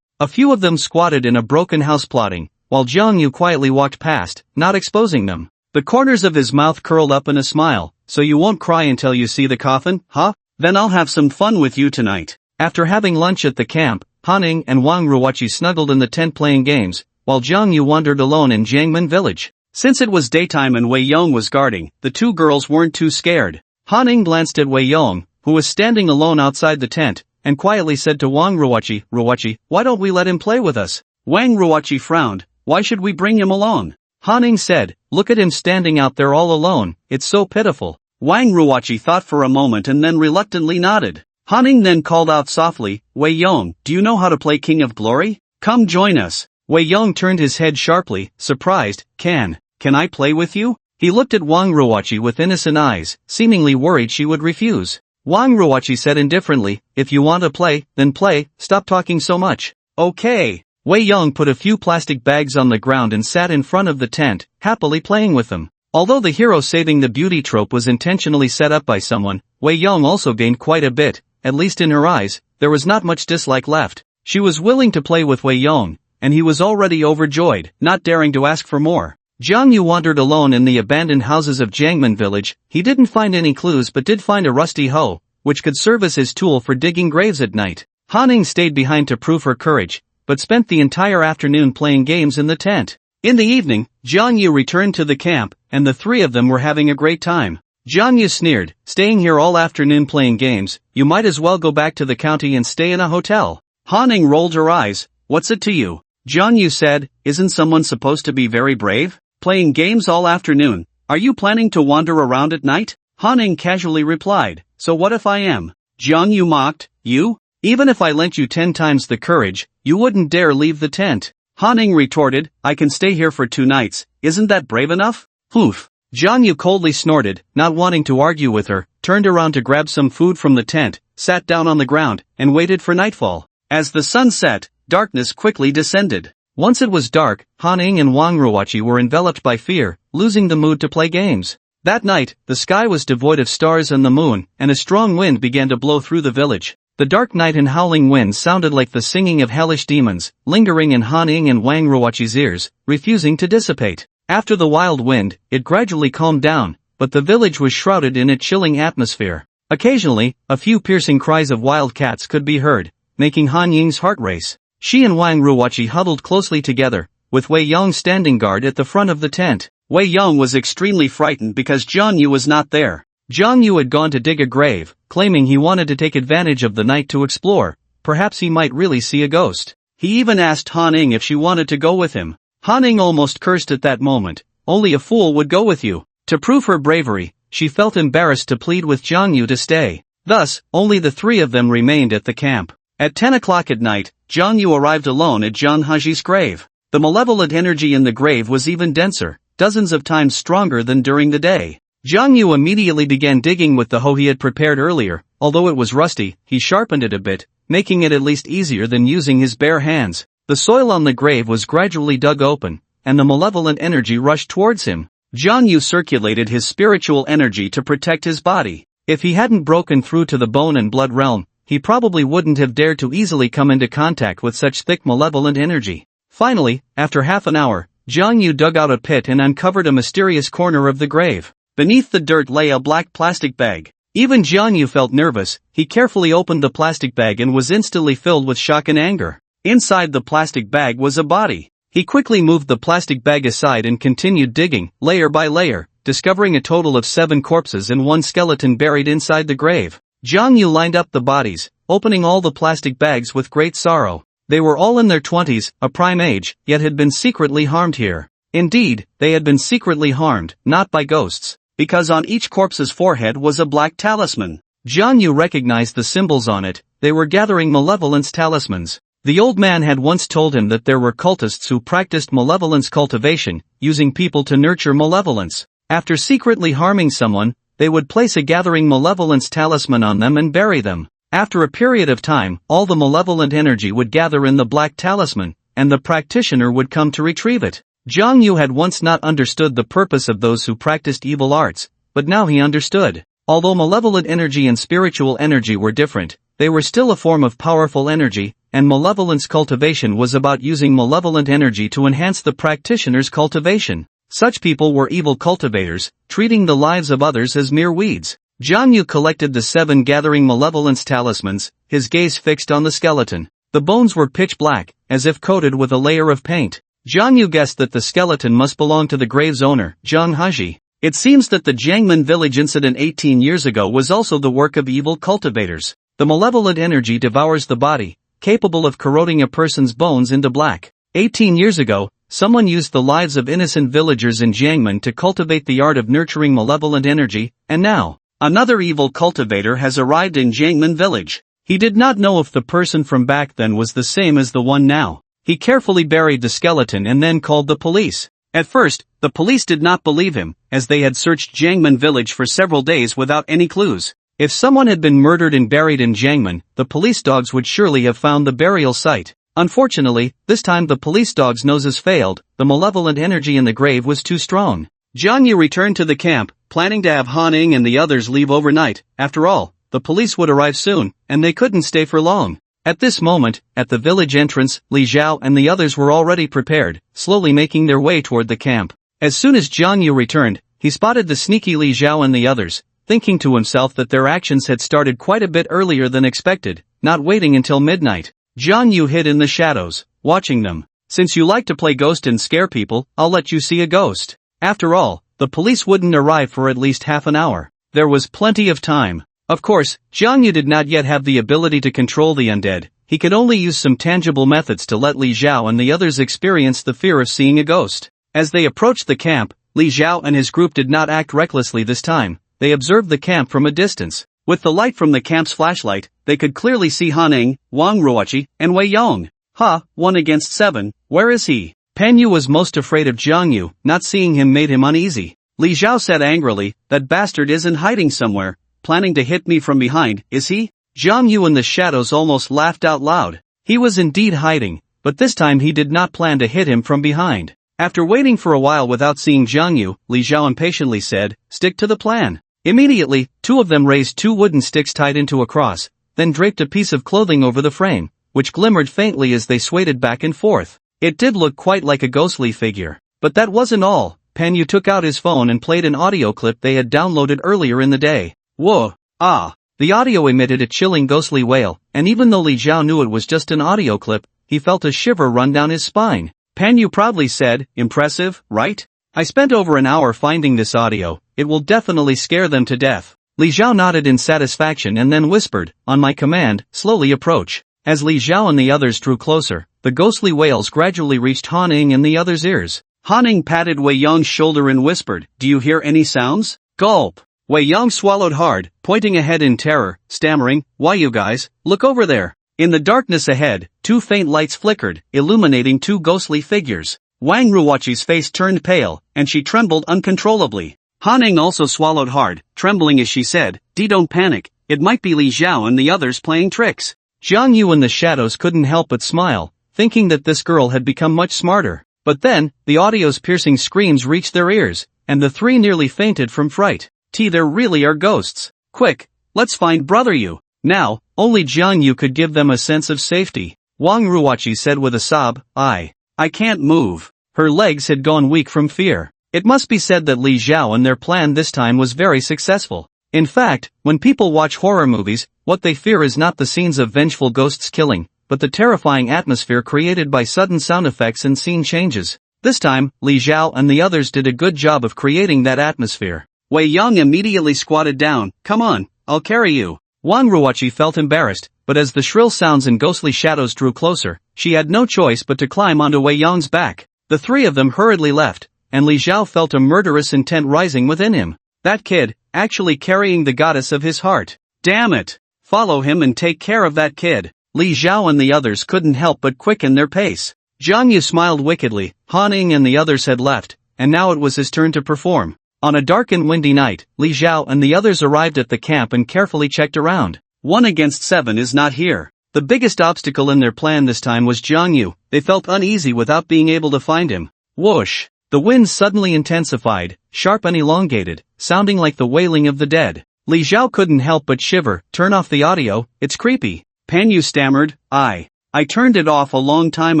A few of them squatted in a broken house plotting, while Jiang Yu quietly walked past, not exposing them. The corners of his mouth curled up in a smile. So you won't cry until you see the coffin, huh? Then I'll have some fun with you tonight. After having lunch at the camp, Han Ning and Wang Ruoqi snuggled in the tent playing games, while Jiang Yu wandered alone in Jiangmen Village. Since it was daytime and Wei Yong was guarding, the two girls weren't too scared. Han Ning glanced at Wei Yong, who was standing alone outside the tent, and quietly said to Wang Ruoqi, Ruoqi, why don't we let him play with us? Wang Ruoqi frowned. Why should we bring him along? Han Ning said, look at him standing out there all alone, it's so pitiful. Wang Ruoqi thought for a moment and then reluctantly nodded. Han Ning then called out softly, Wei Yong, do you know how to play King of Glory? Come join us. Wei Yong turned his head sharply, surprised, Can I play with you? He looked at Wang Ruoqi with innocent eyes, seemingly worried she would refuse. Wang Ruoqi said indifferently, if you want to play, then play, stop talking so much. Okay. Wei Yong put a few plastic bags on the ground and sat in front of the tent, happily playing with them. Although the hero saving the beauty trope was intentionally set up by someone, Wei Yong also gained quite a bit, at least in her eyes, there was not much dislike left. She was willing to play with Wei Yong, and he was already overjoyed, not daring to ask for more. Jiang Yu wandered alone in the abandoned houses of Jangman Village. He didn't find any clues but did find a rusty hoe, which could serve as his tool for digging graves at night. Han Ning stayed behind to prove her courage, but spent the entire afternoon playing games in the tent. In the evening, Jiang Yu returned to the camp, and the three of them were having a great time. Jiang Yu sneered, staying here all afternoon playing games, you might as well go back to the county and stay in a hotel. Han Ning rolled her eyes, what's it to you? Jiang Yu said, isn't someone supposed to be very brave? Playing games all afternoon, are you planning to wander around at night? Han Ning casually replied, so what if I am? Jiang Yu mocked, you? Even if I lent you 10 times the courage, you wouldn't dare leave the tent. Han Ning retorted, I can stay here for 2 nights, isn't that brave enough? Poof. Jiang Yu coldly snorted, not wanting to argue with her, turned around to grab some food from the tent, sat down on the ground, and waited for nightfall. As the sun set, darkness quickly descended. Once it was dark, Han Ning and Wang Ruoqi were enveloped by fear, losing the mood to play games. That night, the sky was devoid of stars and the moon, and a strong wind began to blow through the village. The dark night and howling wind sounded like the singing of hellish demons, lingering in Han Ning and Wang Ruoqi's ears, refusing to dissipate. After the wild wind, it gradually calmed down, but the village was shrouded in a chilling atmosphere. Occasionally, a few piercing cries of wild cats could be heard, making Han Ying's heart race. She and Wang Ruoqi huddled closely together, with Wei Yong standing guard at the front of the tent. Wei Yong was extremely frightened because Jiang Yu was not there. Jiang Yu had gone to dig a grave, claiming he wanted to take advantage of the night to explore. Perhaps he might really see a ghost. He even asked Han Ning if she wanted to go with him. Han Ning almost cursed at that moment. Only a fool would go with you. To prove her bravery, she felt embarrassed to plead with Jiang Yu to stay. Thus, only the three of them remained at the camp. At 10 o'clock at night, Jiang Yu arrived alone at Zhang Haji's grave. The malevolent energy in the grave was even denser, dozens of times stronger than during the day. Jiang Yu immediately began digging with the hoe he had prepared earlier. Although it was rusty, he sharpened it a bit, making it at least easier than using his bare hands. The soil on the grave was gradually dug open, and the malevolent energy rushed towards him. Jiang Yu circulated his spiritual energy to protect his body. If he hadn't broken through to the bone and blood realm, he probably wouldn't have dared to easily come into contact with such thick malevolent energy. Finally, after half an hour, Jiang Yu dug out a pit and uncovered a mysterious corner of the grave. Beneath the dirt lay a black plastic bag. Even Jiang Yu felt nervous. He carefully opened the plastic bag and was instantly filled with shock and anger. Inside the plastic bag was a body. He quickly moved the plastic bag aside and continued digging, layer by layer, discovering a total of 7 corpses and 1 skeleton buried inside the grave. Jiang Yu lined up the bodies, opening all the plastic bags with great sorrow. They were all in their 20s, a prime age, yet had been secretly harmed here. Indeed, they had been secretly harmed, not by ghosts, because on each corpse's forehead was a black talisman. Jiang Yu recognized the symbols on it. They were gathering malevolence talismans. The old man had once told him that there were cultists who practiced malevolence cultivation, using people to nurture malevolence. After secretly harming someone, they would place a gathering malevolence talisman on them and bury them. After a period of time, all the malevolent energy would gather in the black talisman, and the practitioner would come to retrieve it. Jiang Yu had once not understood the purpose of those who practiced evil arts, but now he understood. Although malevolent energy and spiritual energy were different, they were still a form of powerful energy, and malevolence cultivation was about using malevolent energy to enhance the practitioner's cultivation. Such people were evil cultivators, treating the lives of others as mere weeds. Jiang Yu collected the 7 gathering malevolence talismans, his gaze fixed on the skeleton. The bones were pitch black, as if coated with a layer of paint. Jiang Yu guessed that the skeleton must belong to the grave's owner, Zhang Haji. It seems that the Jangman Village incident 18 years ago was also the work of evil cultivators. The malevolent energy devours the body, capable of corroding a person's bones into black. 18 years ago, someone used the lives of innocent villagers in Jiangmen to cultivate the art of nurturing malevolent energy, and now, another evil cultivator has arrived in Jangman Village. He did not know if the person from back then was the same as the one now. He carefully buried the skeleton and then called the police. At first, the police did not believe him, as they had searched Jangman Village for several days without any clues. If someone had been murdered and buried in Jiangmen, the police dogs would surely have found the burial site. Unfortunately, this time the police dogs' noses failed, the malevolent energy in the grave was too strong. Jiang Yu returned to the camp, planning to have Han Ing and the others leave overnight. After all, the police would arrive soon, and they couldn't stay for long. At this moment, at the village entrance, Li Zhao and the others were already prepared, slowly making their way toward the camp. As soon as Jiang Yu returned, he spotted the sneaky Li Zhao and the others, thinking to himself that their actions had started quite a bit earlier than expected, not waiting until midnight. Jiang Yu hid in the shadows, watching them. Since you like to play ghost and scare people, I'll let you see a ghost. After all, the police wouldn't arrive for at least half an hour. There was plenty of time. Of course, Jiang Yu did not yet have the ability to control the undead. He could only use some tangible methods to let Li Zhao and the others experience the fear of seeing a ghost. As they approached the camp, Li Zhao and his group did not act recklessly this time. They observed the camp from a distance. With the light from the camp's flashlight, they could clearly see Han Ing, Wang Ruoqi, and Wei Yong. Ha, 1 against 7, where is he? Pan Yu was most afraid of Jiang Yu, not seeing him made him uneasy. Li Zhao said angrily, that bastard isn't hiding somewhere, planning to hit me from behind, is he? Jiang Yu in the shadows almost laughed out loud. He was indeed hiding, but this time he did not plan to hit him from behind. After waiting for a while without seeing Jiang Yu, Li Zhao impatiently said, stick to the plan. Immediately, 2 of them raised 2 wooden sticks tied into a cross, then draped a piece of clothing over the frame, which glimmered faintly as they swayed back and forth. It did look quite like a ghostly figure. But that wasn't all. Pan Yu took out his phone and played an audio clip they had downloaded earlier in the day. Whoa, ah. The audio emitted a chilling ghostly wail, and even though Li Zhao knew it was just an audio clip, he felt a shiver run down his spine. Pan Yu proudly said, impressive, right? I spent over an hour finding this audio, it will definitely scare them to death. Li Zhao nodded in satisfaction and then whispered, on my command, slowly approach. As Li Zhao and the others drew closer, the ghostly wails gradually reached Han Ing and the others' ears. Han Ing patted Wei Yong's shoulder and whispered, do you hear any sounds? Gulp. Wei Yong swallowed hard, pointing ahead in terror, stammering, why you guys, look over there. In the darkness ahead, 2 faint lights flickered, illuminating 2 ghostly figures. Wang Ruoqi's face turned pale, and she trembled uncontrollably. Han Ing also swallowed hard, trembling as she said, don't panic, it might be Li Zhao and the others playing tricks. Jiang Yu in the shadows couldn't help but smile, thinking that this girl had become much smarter. But then, the audio's piercing screams reached their ears, and the 3 nearly fainted from fright. There really are ghosts. Quick, let's find Brother Yu. Now, only Jiang Yu could give them a sense of safety. Wang Ruoqi said with a sob, I can't move. Her legs had gone weak from fear. It must be said that Li Zhao and their plan this time was very successful. In fact, when people watch horror movies, what they fear is not the scenes of vengeful ghosts killing, but the terrifying atmosphere created by sudden sound effects and scene changes. This time, Li Zhao and the others did a good job of creating that atmosphere. Wei Yong immediately squatted down, come on, I'll carry you. Wang Ruoqi felt embarrassed, but as the shrill sounds and ghostly shadows drew closer, she had no choice but to climb onto Wei Yong's back. The 3 of them hurriedly left, and Li Zhao felt a murderous intent rising within him. That kid, actually carrying the goddess of his heart. Damn it! Follow him and take care of that kid. Li Zhao and the others couldn't help but quicken their pace. Jiang Yu smiled wickedly. Han Ing and the others had left, and now it was his turn to perform. On a dark and windy night, Li Zhao and the others arrived at the camp and carefully checked around. 1 against 7 is not here. The biggest obstacle in their plan this time was Jiang Yu. They felt uneasy without being able to find him. Whoosh! The wind suddenly intensified, sharp and elongated, sounding like the wailing of the dead. Li Zhao couldn't help but shiver. Turn off the audio, it's creepy. Pan Yu stammered, I turned it off a long time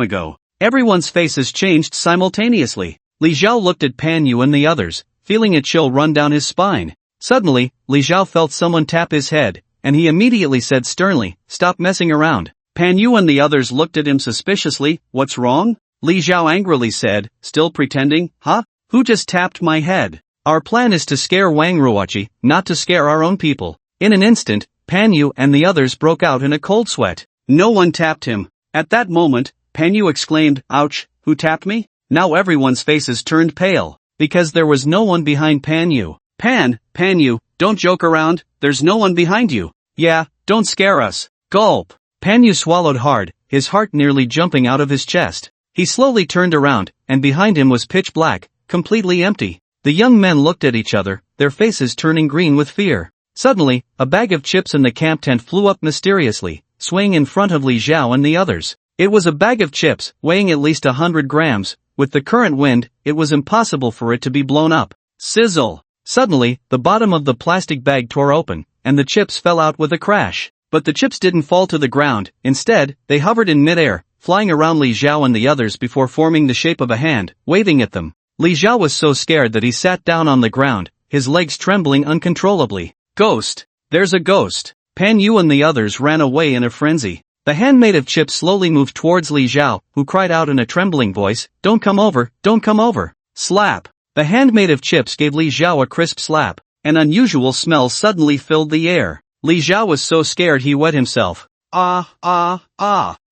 ago. Everyone's faces changed simultaneously. Li Zhao looked at Pan Yu and the others, feeling a chill run down his spine. Suddenly, Li Zhao felt someone tap his head, and he immediately said sternly, stop messing around. Pan Yu and the others looked at him suspiciously, what's wrong? Li Zhao angrily said, still pretending, huh? Who just tapped my head? Our plan is to scare Wang Ruoqi, not to scare our own people. In an instant, Pan Yu and the others broke out in a cold sweat. No one tapped him. At that moment, Pan Yu exclaimed, ouch, who tapped me? Now everyone's faces turned pale, because there was no one behind Pan Yu. Pan Yu, don't joke around, there's no one behind you. Yeah, don't scare us. Gulp. Pan Yu swallowed hard, his heart nearly jumping out of his chest. He slowly turned around, and behind him was pitch black, completely empty. The young men looked at each other, their faces turning green with fear. Suddenly, a bag of chips in the camp tent flew up mysteriously, swaying in front of Li Xiao and the others. It was a bag of chips, weighing at least 100 grams. With the current wind, it was impossible for it to be blown up. Sizzle! Suddenly, the bottom of the plastic bag tore open, and the chips fell out with a crash. But the chips didn't fall to the ground. Instead, they hovered in midair, flying around Li Xiao and the others before forming the shape of a hand, waving at them. Li Xiao was so scared that he sat down on the ground, his legs trembling uncontrollably. Ghost! There's a ghost! Pan Yu and the others ran away in a frenzy. The hand made of chips slowly moved towards Li Xiao, who cried out in a trembling voice, "Don't come over, don't come over!" Slap! The hand made of chips gave Li Xiao a crisp slap. An unusual smell suddenly filled the air. Li Xiao was so scared he wet himself. Ah!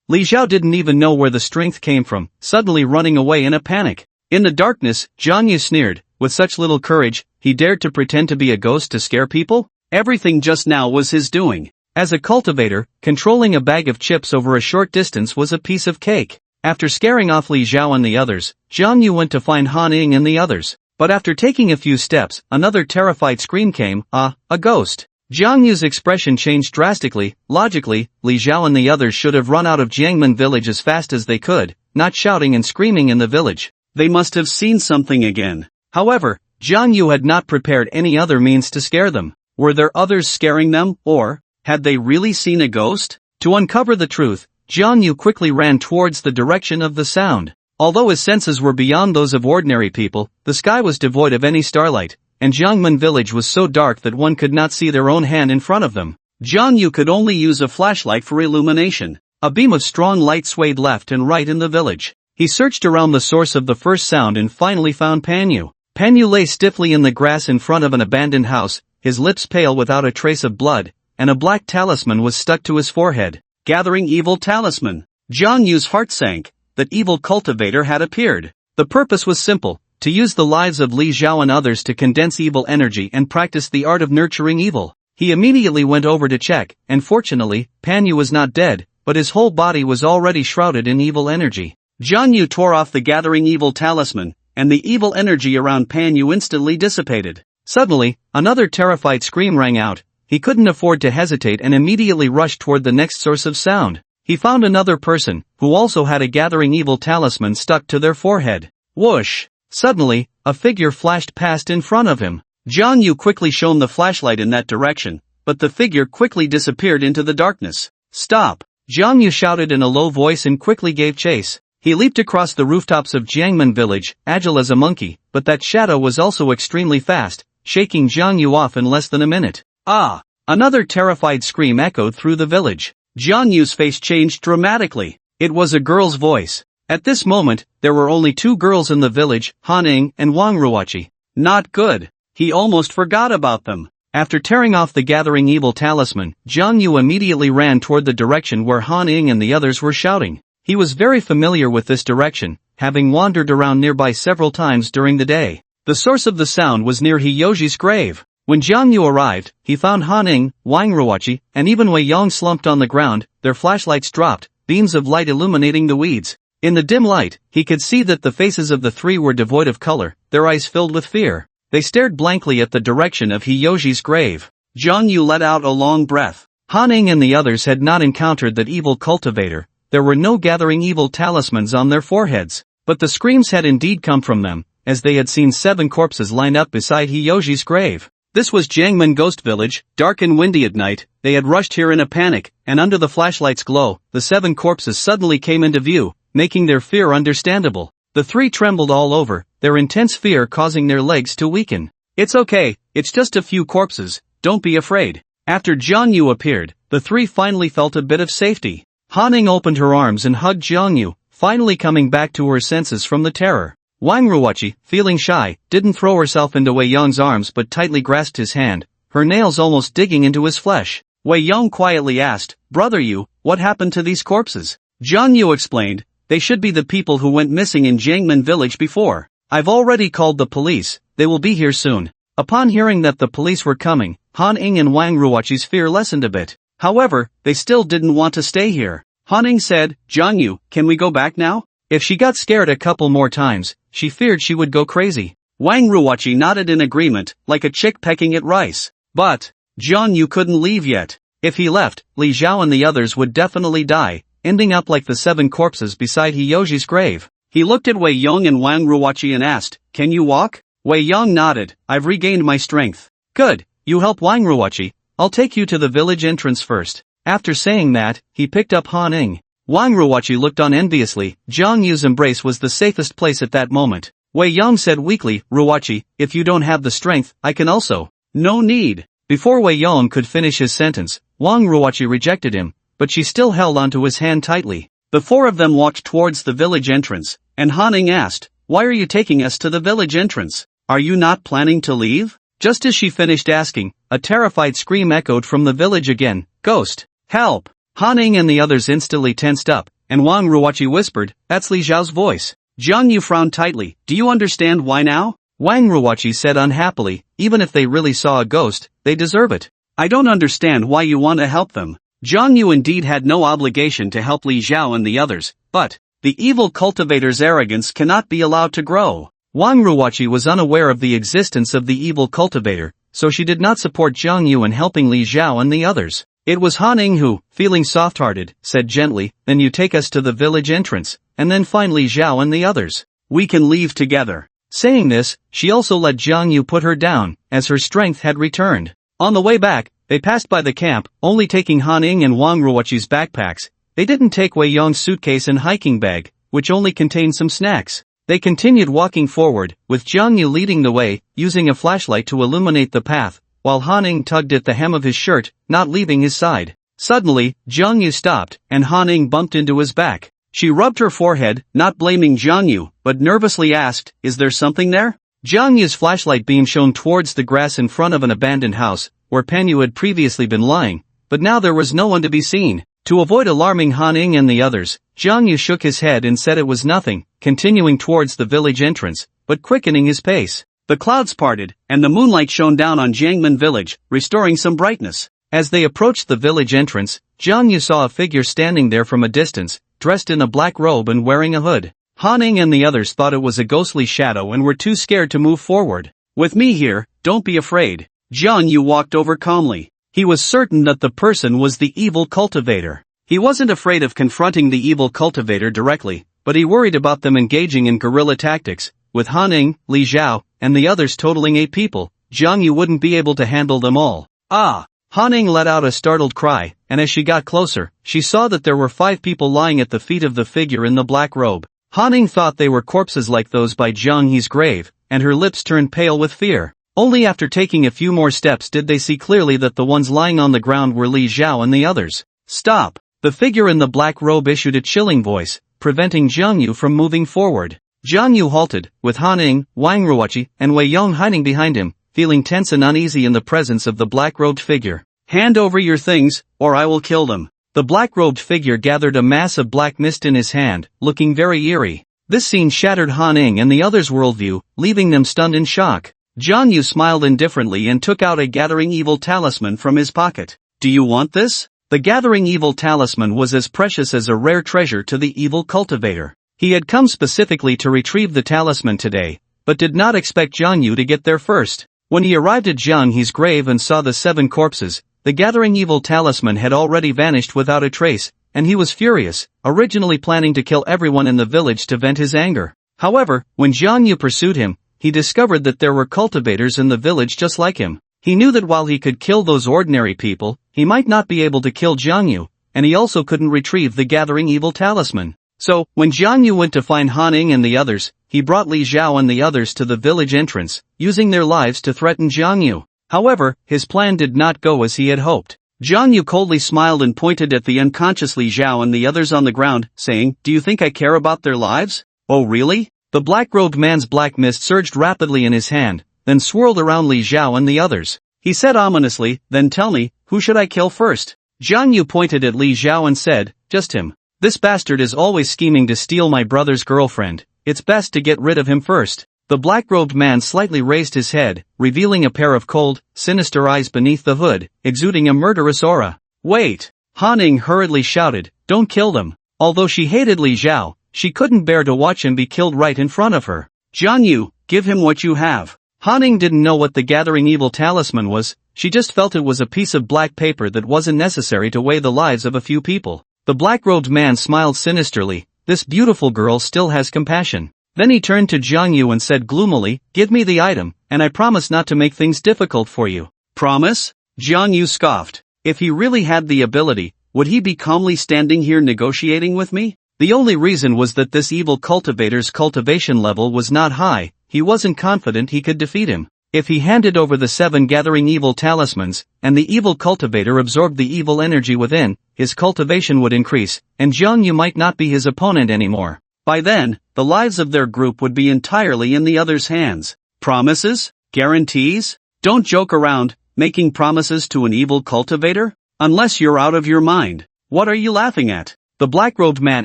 Li Xiao didn't even know where the strength came from, suddenly running away in a panic. In the darkness, Zhang Yu sneered. With such little courage, he dared to pretend to be a ghost to scare people? Everything just now was his doing. As a cultivator, controlling a bag of chips over a short distance was a piece of cake. After scaring off Li Xiao and the others, Zhang Yu went to find Han Ying and the others. But after taking a few steps, another terrified scream came, a ghost. Zhang Yu's expression changed drastically. Logically, Li Xiao and the others should have run out of Jiangmen village as fast as they could, not shouting and screaming in the village. They must have seen something again. However, Zhang Yu had not prepared any other means to scare them. Were there others scaring them, or had they really seen a ghost? To uncover the truth, Zhang Yu quickly ran towards the direction of the sound. Although his senses were beyond those of ordinary people, the sky was devoid of any starlight, and Jiangmen village was so dark that one could not see their own hand in front of them. Zhang Yu could only use a flashlight for illumination. A beam of strong light swayed left and right in the village. He searched around the source of the first sound and finally found Pan Yu. Pan Yu lay stiffly in the grass in front of an abandoned house, his lips pale without a trace of blood, and a black talisman was stuck to his forehead. Gathering evil talisman. Zhang Yu's heart sank. That evil cultivator had appeared. The purpose was simple, to use the lives of Li Xiao and others to condense evil energy and practice the art of nurturing evil. He immediately went over to check, and fortunately, Pan Yu was not dead, but his whole body was already shrouded in evil energy. Zhang Yu tore off the gathering evil talisman, and the evil energy around Pan Yu instantly dissipated. Suddenly, another terrified scream rang out. He couldn't afford to hesitate and immediately rushed toward the next source of sound. He found another person, who also had a gathering evil talisman stuck to their forehead. Whoosh! Suddenly, a figure flashed past in front of him. Zhang Yu quickly shone the flashlight in that direction, but the figure quickly disappeared into the darkness. Stop! Zhang Yu shouted in a low voice and quickly gave chase. He leaped across the rooftops of Jiangmen village, agile as a monkey, but that shadow was also extremely fast, shaking Zhang Yu off in less than a minute. Ah! Another terrified scream echoed through the village. Zhang Yu's face changed dramatically. It was a girl's voice. At this moment, there were only two girls in the village, Han Ying and Wang Ruoqi. Not good. He almost forgot about them. After tearing off the gathering evil talisman, Zhang Yu immediately ran toward the direction where Han Ying and the others were shouting. He was very familiar with this direction, having wandered around nearby several times during the day. The source of the sound was near Hiyoji's grave. When Zhang Yu arrived, he found Han Ying, Wang Ruoqi, and even Wei Yong slumped on the ground, their flashlights dropped, beams of light illuminating the weeds. In the dim light, he could see that the faces of the three were devoid of color, their eyes filled with fear. They stared blankly at the direction of Hiyoji's grave. Zhang Yu let out a long breath. Han Ying and the others had not encountered that evil cultivator. There were no gathering evil talismans on their foreheads, but the screams had indeed come from them, as they had seen 7 corpses lined up beside Hiyoji's grave. This was Jiangmen Ghost Village, dark and windy at night. They had rushed here in a panic, and under the flashlight's glow, the 7 corpses suddenly came into view, making their fear understandable. The 3 trembled all over, their intense fear causing their legs to weaken. It's okay, it's just a few corpses, don't be afraid. After Zhang Yu appeared, the 3 finally felt a bit of safety. Han Ying opened her arms and hugged Zhang Yu, finally coming back to her senses from the terror. Wang Ruoqi, feeling shy, didn't throw herself into Wei Yong's arms but tightly grasped his hand, her nails almost digging into his flesh. Wei Yong quietly asked, "Brother Yu, what happened to these corpses?" Zhang Yu explained, "They should be the people who went missing in Jiangmen village before. I've already called the police, they will be here soon." Upon hearing that the police were coming, Han Ying and Wang Ruoqi's fear lessened a bit. However, they still didn't want to stay here. Han Ying said, "Zhang Yu, can we go back now?" If she got scared a couple more times, she feared she would go crazy. Wang Ruoqi nodded in agreement, like a chick pecking at rice. But Jiang Yu couldn't leave yet. If he left, Li Xiao and the others would definitely die, ending up like the 7 corpses beside Hiyoji's grave. He looked at Wei Yong and Wang Ruoqi and asked, "Can you walk?" Wei Yong nodded. "I've regained my strength." "Good, you help Wang Ruoqi. I'll take you to the village entrance first." After saying that, he picked up Han Ning. Wang Ruoqi looked on enviously. Jiang Yu's embrace was the safest place at that moment. Wei Yong said weakly, "Ruoqi, if you don't have the strength, I can also." "No need." Before Wei Yong could finish his sentence, Wang Ruoqi rejected him, but she still held onto his hand tightly. The 4 of them walked towards the village entrance, and Han Ning asked, "Why are you taking us to the village entrance? Are you not planning to leave?" Just as she finished asking, a terrified scream echoed from the village again, "Ghost! Help!" Han Ning and the others instantly tensed up, and Wang Ruoqi whispered, "That's Li Xiao's voice." Jiang Yu frowned tightly. "Do you understand why now?" Wang Ruoqi said unhappily, "Even if they really saw a ghost, they deserve it." "I don't understand why you want to help them." Jiang Yu indeed had no obligation to help Li Xiao and the others, but the evil cultivator's arrogance cannot be allowed to grow. Wang Ruoqi was unaware of the existence of the evil cultivator, so she did not support Jiang Yu in helping Li Xiao and the others. It was Han Ning who, feeling soft-hearted, said gently, "Then you take us to the village entrance, and then find Li Xiao and the others. We can leave together." Saying this, she also let Jiang Yu put her down, as her strength had returned. On the way back, they passed by the camp, only taking Han Ning and Wang Ruoqi's backpacks. They didn't take Wei Yong's suitcase and hiking bag, which only contained some snacks. They continued walking forward, with Jiang Yu leading the way, using a flashlight to illuminate the path, while Han Ning tugged at the hem of his shirt, not leaving his side. Suddenly, Jiang Yu stopped, and Han Ning bumped into his back. She rubbed her forehead, not blaming Jiang Yu, but nervously asked, "Is there something there?" Jiang Yu's flashlight beam shone towards the grass in front of an abandoned house, where Pan Yu had previously been lying, but now there was no one to be seen. To avoid alarming Han Ning and the others, Jiang Yu shook his head and said it was nothing, continuing towards the village entrance, but quickening his pace. The clouds parted, and the moonlight shone down on Jiangmen village, restoring some brightness. As they approached the village entrance, Jiang Yu saw a figure standing there from a distance, dressed in a black robe and wearing a hood. Han Ning and the others thought it was a ghostly shadow and were too scared to move forward. "With me here, don't be afraid." Jiang Yu walked over calmly. He was certain that the person was the evil cultivator. He wasn't afraid of confronting the evil cultivator directly, but he worried about them engaging in guerrilla tactics. With Han Ning, Li Xiao, and the others totaling 8 people, Jiang Yu wouldn't be able to handle them all. "Ah!" Han Ning let out a startled cry, and as she got closer, she saw that there were 5 people lying at the feet of the figure in the black robe. Han Ning thought they were corpses like those by Jiang Yi's grave, and her lips turned pale with fear. Only after taking a few more steps did they see clearly that the ones lying on the ground were Li Xiao and the others. "Stop!" The figure in the black robe issued a chilling voice, preventing Jiang Yu from moving forward. Jiang Yu halted, with Han Ning, Wang Ruoqi, and Wei Yong hiding behind him, feeling tense and uneasy in the presence of the black-robed figure. "Hand over your things, or I will kill them." The black-robed figure gathered a mass of black mist in his hand, looking very eerie. This scene shattered Han Ning and the others' worldview, leaving them stunned in shock. Jiang Yu smiled indifferently and took out a Gathering Evil talisman from his pocket. "Do you want this?" The Gathering Evil talisman was as precious as a rare treasure to the evil cultivator. He had come specifically to retrieve the talisman today, but did not expect Jiang Yu to get there first. When he arrived at Jiang Yi's grave and saw the 7 corpses, the Gathering Evil talisman had already vanished without a trace, and he was furious, originally planning to kill everyone in the village to vent his anger. However, when Jiang Yu pursued him, he discovered that there were cultivators in the village just like him. He knew that while he could kill those ordinary people, he might not be able to kill Jiang Yu, and he also couldn't retrieve the Gathering Evil talisman. So, when Jiang Yu went to find Han Ning and the others, he brought Li Xiao and the others to the village entrance, using their lives to threaten Jiang Yu. However, his plan did not go as he had hoped. Jiang Yu coldly smiled and pointed at the unconscious Li Xiao and the others on the ground, saying, "Do you think I care about their lives?" "Oh really?" The black-robed man's black mist surged rapidly in his hand, then swirled around Li Xiao and the others. He said ominously, "Then tell me, who should I kill first?" Jiang Yu pointed at Li Xiao and said, "Just him. This bastard is always scheming to steal my brother's girlfriend. It's best to get rid of him first." The black-robed man slightly raised his head, revealing a pair of cold, sinister eyes beneath the hood, exuding a murderous aura. "Wait!" Han Ning hurriedly shouted, "Don't kill them." Although she hated Li Xiao, she couldn't bear to watch him be killed right in front of her. "Jiang Yu, give him what you have." Han Ning didn't know what the Gathering Evil talisman was. she just felt it was a piece of black paper that wasn't necessary to weigh the lives of a few people. The black-robed man smiled sinisterly. This beautiful girl still has compassion. Then he turned to Jiang Yu and said gloomily, "Give me the item, and I promise not to make things difficult for you." Promise? Jiang Yu scoffed. If he really had the ability, would he be calmly standing here negotiating with me? The only reason was that this evil cultivator's cultivation level was not high. He wasn't confident he could defeat him. If he handed over the 7 gathering evil talismans, and the evil cultivator absorbed the evil energy within, his cultivation would increase, and Jiang Yu might not be his opponent anymore. By then, the lives of their group would be entirely in the other's hands. Promises? Guarantees? Don't joke around, making promises to an evil cultivator? Unless you're out of your mind. What are you laughing at? The black-robed man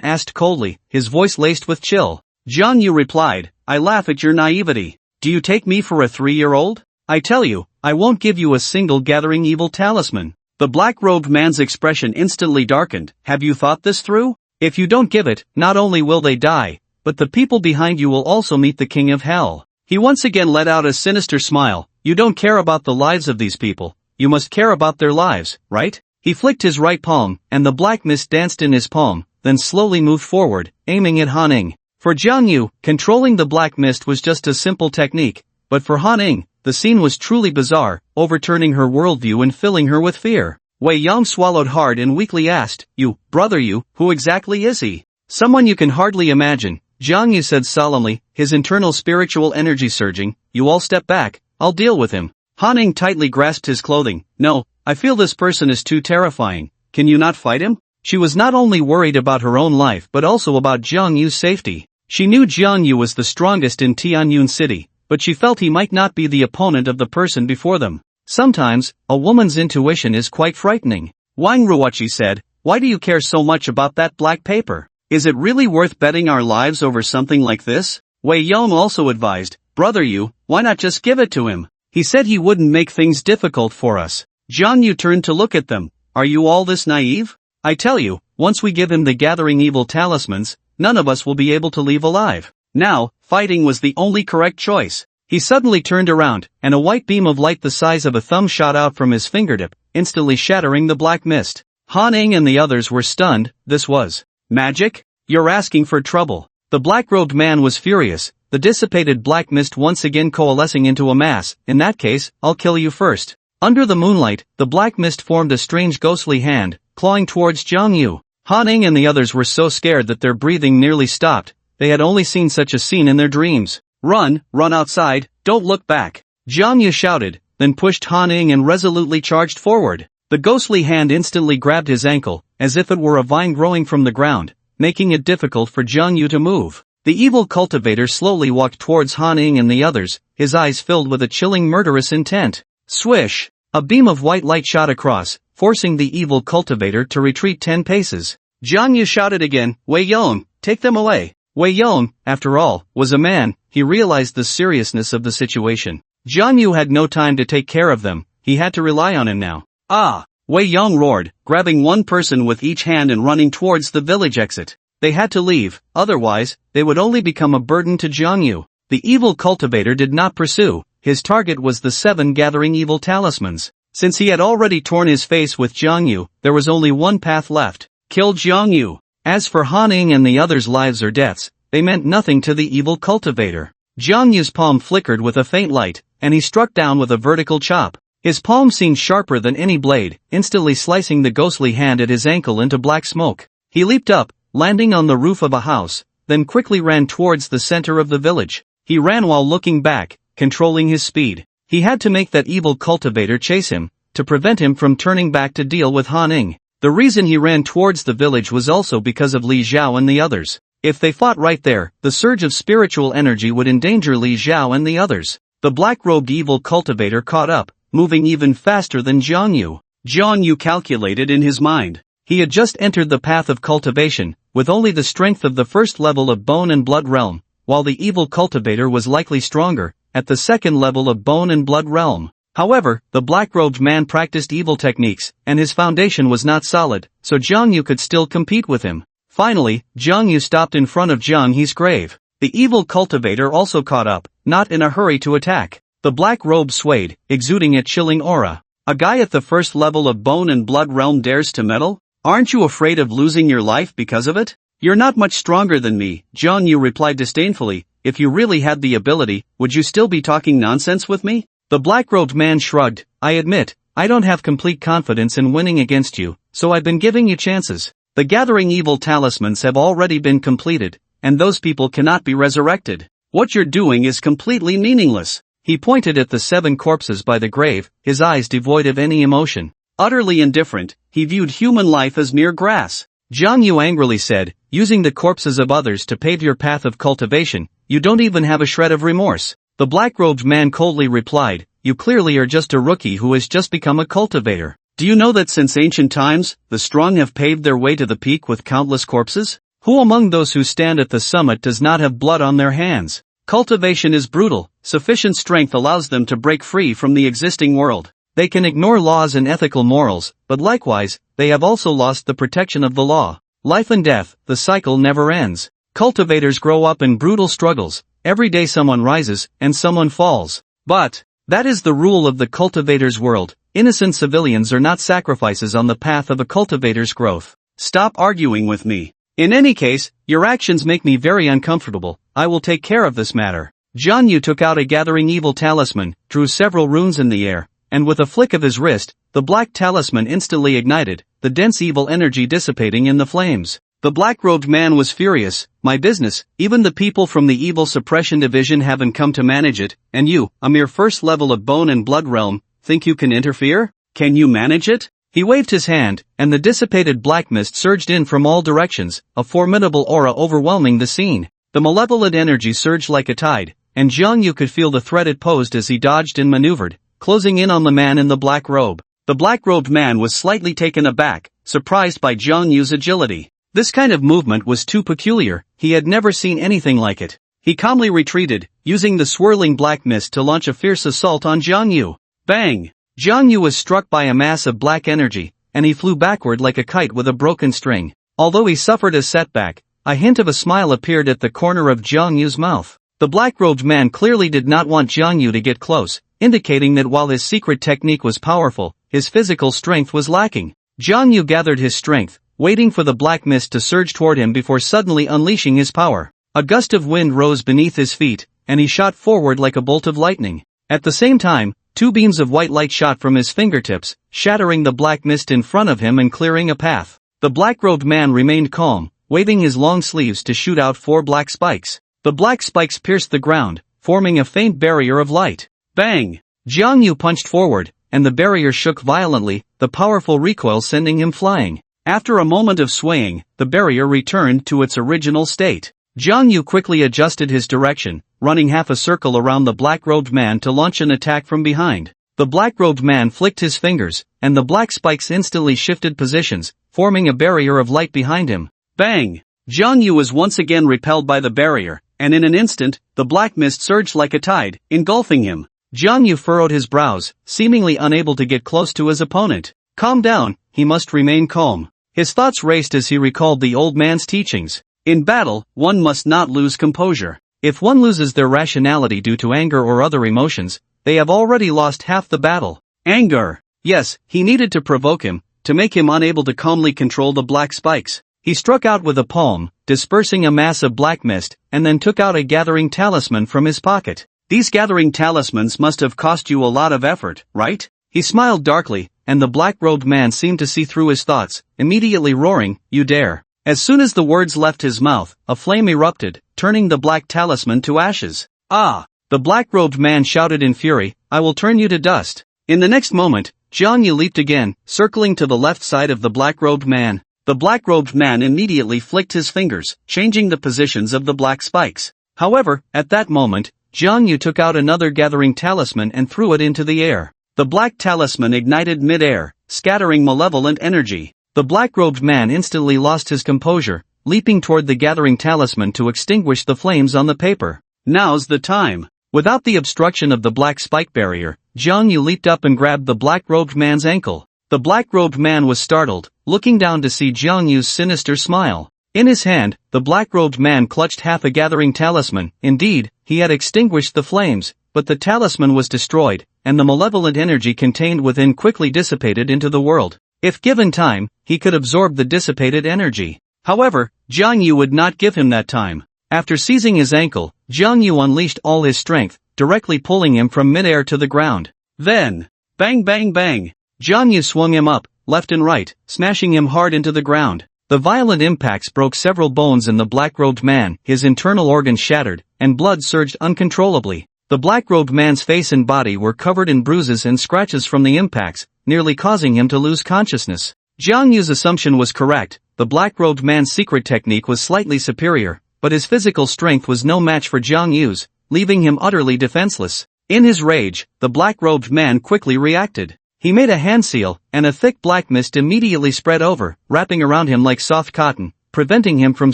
asked coldly, his voice laced with chill. Jiang Yu replied, I laugh at your naivety. Do you take me for a 3-year-old? I tell you, I won't give you a single gathering evil talisman. The black-robed man's expression instantly darkened. Have you thought this through? If you don't give it, not only will they die, but the people behind you will also meet the king of hell. He once again let out a sinister smile. You don't care about the lives of these people. You must care about their lives, right? He flicked his right palm, and the black mist danced in his palm, then slowly moved forward, aiming at Han Ning. For Jiang Yu, controlling the black mist was just a simple technique, but for Han Ning, the scene was truly bizarre, overturning her worldview and filling her with fear. Wei Yang swallowed hard and weakly asked, Brother Yu, who exactly is he? Someone you can hardly imagine, Jiang Yu said solemnly, his internal spiritual energy surging. You all step back, I'll deal with him. Han Ning tightly grasped his clothing. No, I feel this person is too terrifying. Can you not fight him? She was not only worried about her own life but also about Jiang Yu's safety. She knew Jiang Yu was the strongest in Tianyun City, but she felt he might not be the opponent of the person before them. Sometimes, a woman's intuition is quite frightening. Wang Ruoqi said, why do you care so much about that black paper? Is it really worth betting our lives over something like this? Wei Yang also advised, Brother Yu, why not just give it to him? He said he wouldn't make things difficult for us. Jiang Yu turned to look at them. Are you all this naive? I tell you, once we give him the gathering evil talismans, none of us will be able to leave alive. Now, fighting was the only correct choice. He suddenly turned around, and a white beam of light the size of a thumb shot out from his fingertip, instantly shattering the black mist. Han Ning and the others were stunned. This was magic? You're asking for trouble. The black-robed man was furious, the dissipated black mist once again coalescing into a mass. In that case, I'll kill you first. Under the moonlight, the black mist formed a strange ghostly hand, clawing towards Jiang Yu. Han Ning and the others were so scared that their breathing nearly stopped. They had only seen such a scene in their dreams. Run outside, don't look back. Jiang Yu shouted, then pushed Han Ning and resolutely charged forward. The ghostly hand instantly grabbed his ankle, as if it were a vine growing from the ground, making it difficult for Jiang Yu to move. The evil cultivator slowly walked towards Han Ning and the others, his eyes filled with a chilling murderous intent. Swish! A beam of white light shot across, forcing the evil cultivator to retreat 10 paces. Jiang Yu shouted again, Wei Yang, take them away. Wei Yang, after all, was a man. He realized the seriousness of the situation. Jiang Yu had no time to take care of them, he had to rely on him now. Ah! Wei Yang roared, grabbing one person with each hand and running towards the village exit. They had to leave, otherwise, they would only become a burden to Jiang Yu. The evil cultivator did not pursue. His target was the 7 gathering evil talismans. Since he had already torn his face with Jiang Yu, there was only one path left. Kill Jiang Yu. As for Han Ning and the others' lives or deaths, they meant nothing to the evil cultivator. Jiang Yu's palm flickered with a faint light, and he struck down with a vertical chop. His palm seemed sharper than any blade, instantly slicing the ghostly hand at his ankle into black smoke. He leaped up, landing on the roof of a house, then quickly ran towards the center of the village. He ran while looking back, controlling his speed. He had to make that evil cultivator chase him, to prevent him from turning back to deal with Han Ning. The reason he ran towards the village was also because of Li Xiao and the others. If they fought right there, the surge of spiritual energy would endanger Li Xiao and the others. The black-robed evil cultivator caught up, moving even faster than Jiang Yu. Jiang Yu calculated in his mind. He had just entered the path of cultivation, with only the strength of the first level of bone and blood realm, while the evil cultivator was likely stronger, at the second level of bone and blood realm. However, the black-robed man practiced evil techniques, and his foundation was not solid, so Jiang Yu could still compete with him. Finally, Jiang Yu stopped in front of Jiang He's grave. The evil cultivator also caught up, not in a hurry to attack. The black robe swayed, exuding a chilling aura. A guy at the first level of Bone and Blood Realm dares to meddle? Aren't you afraid of losing your life because of it? You're not much stronger than me, Jang replied disdainfully. If you really had the ability, would you still be talking nonsense with me? The black-robed man shrugged. I admit, I don't have complete confidence in winning against you, so I've been giving you chances. The gathering evil talismans have already been completed, and those people cannot be resurrected. What you're doing is completely meaningless. He pointed at the 7 corpses by the grave, his eyes devoid of any emotion. Utterly indifferent, he viewed human life as mere grass. Jang angrily said, using the corpses of others to pave your path of cultivation, you don't even have a shred of remorse. The black-robed man coldly replied, you clearly are just a rookie who has just become a cultivator. Do you know that since ancient times, the strong have paved their way to the peak with countless corpses? Who among those who stand at the summit does not have blood on their hands? Cultivation is brutal, sufficient strength allows them to break free from the existing world. They can ignore laws and ethical morals, but likewise, they have also lost the protection of the law. Life and death, the cycle never ends. Cultivators grow up in brutal struggles. Every day someone rises, and someone falls. But that is the rule of the cultivator's world. Innocent civilians are not sacrifices on the path of a cultivator's growth. Stop arguing with me. In any case, your actions make me very uncomfortable. I will take care of this matter. Jang took out a gathering evil talisman, drew several runes in the air, and with a flick of his wrist, the black talisman instantly ignited, the dense evil energy dissipating in the flames. The black-robed man was furious. My business, even the people from the evil suppression division haven't come to manage it, and you, a mere first level of Bone and Blood Realm, think you can interfere? Can you manage it? He waved his hand, and the dissipated black mist surged in from all directions, a formidable aura overwhelming the scene. The malevolent energy surged like a tide, and Jang could feel the threat it posed as he dodged and maneuvered, closing in on the man in the black robe. The black-robed man was slightly taken aback, surprised by Jang's agility. This kind of movement was too peculiar, he had never seen anything like it. He calmly retreated, using the swirling black mist to launch a fierce assault on Jang. Bang! Jang was struck by a mass of black energy, and he flew backward like a kite with a broken string. Although he suffered a setback, a hint of a smile appeared at the corner of Jang's mouth. The black-robed man clearly did not want Jang to get close, indicating that while his secret technique was powerful, his physical strength was lacking. Jang gathered his strength, waiting for the black mist to surge toward him before suddenly unleashing his power. A gust of wind rose beneath his feet, and he shot forward like a bolt of lightning. At the same time, 2 beams of white light shot from his fingertips, shattering the black mist in front of him and clearing a path. The black-robed man remained calm, waving his long sleeves to shoot out 4 black spikes. The black spikes pierced the ground, forming a faint barrier of light. Bang! Jang punched forward, and the barrier shook violently, the powerful recoil sending him flying. After a moment of swaying, the barrier returned to its original state. Jang quickly adjusted his direction, running half a circle around the black-robed man to launch an attack from behind. The black-robed man flicked his fingers, and the black spikes instantly shifted positions, forming a barrier of light behind him. Bang! Jang was once again repelled by the barrier, and in an instant, the black mist surged like a tide, engulfing him. Jang furrowed his brows, seemingly unable to get close to his opponent. Calm down, he must remain calm. His thoughts raced as he recalled the old man's teachings. In battle, one must not lose composure. If one loses their rationality due to anger or other emotions, they have already lost half the battle. Anger. Yes, he needed to provoke him, to make him unable to calmly control the black spikes. He struck out with a palm, dispersing a mass of black mist, and then took out a gathering talisman from his pocket. These gathering talismans must have cost you a lot of effort, right? He smiled darkly, and the black-robed man seemed to see through his thoughts, immediately roaring, "You dare." As soon as the words left his mouth, a flame erupted, turning the black talisman to ashes. Ah! The black-robed man shouted in fury, "I will turn you to dust." In the next moment, Jang leaped again, circling to the left side of the black-robed man. The black-robed man immediately flicked his fingers, changing the positions of the black spikes. However, at that moment, Jang took out another gathering talisman and threw it into the air. The black talisman ignited mid-air, scattering malevolent energy. The black-robed man instantly lost his composure, leaping toward the gathering talisman to extinguish the flames on the paper. Now's the time. Without the obstruction of the black spike barrier, Jang leaped up and grabbed the black-robed man's ankle. The black-robed man was startled, looking down to see Jang sinister smile. In his hand, the black-robed man clutched half a gathering talisman. Indeed, he had extinguished the flames, but the talisman was destroyed, and the malevolent energy contained within quickly dissipated into the world. If given time, he could absorb the dissipated energy. However, Jiang Yu would not give him that time. After seizing his ankle, Jiang Yu unleashed all his strength, directly pulling him from midair to the ground. Then, bang bang bang, Jiang Yu swung him up, left and right, smashing him hard into the ground. The violent impacts broke several bones in the black-robed man, his internal organs shattered, and blood surged uncontrollably. The black-robed man's face and body were covered in bruises and scratches from the impacts, nearly causing him to lose consciousness. Jiang Yu's assumption was correct, the black-robed man's secret technique was slightly superior, but his physical strength was no match for Jiang Yu's, leaving him utterly defenseless. In his rage, the black-robed man quickly reacted. He made a hand seal, and a thick black mist immediately spread over, wrapping around him like soft cotton, preventing him from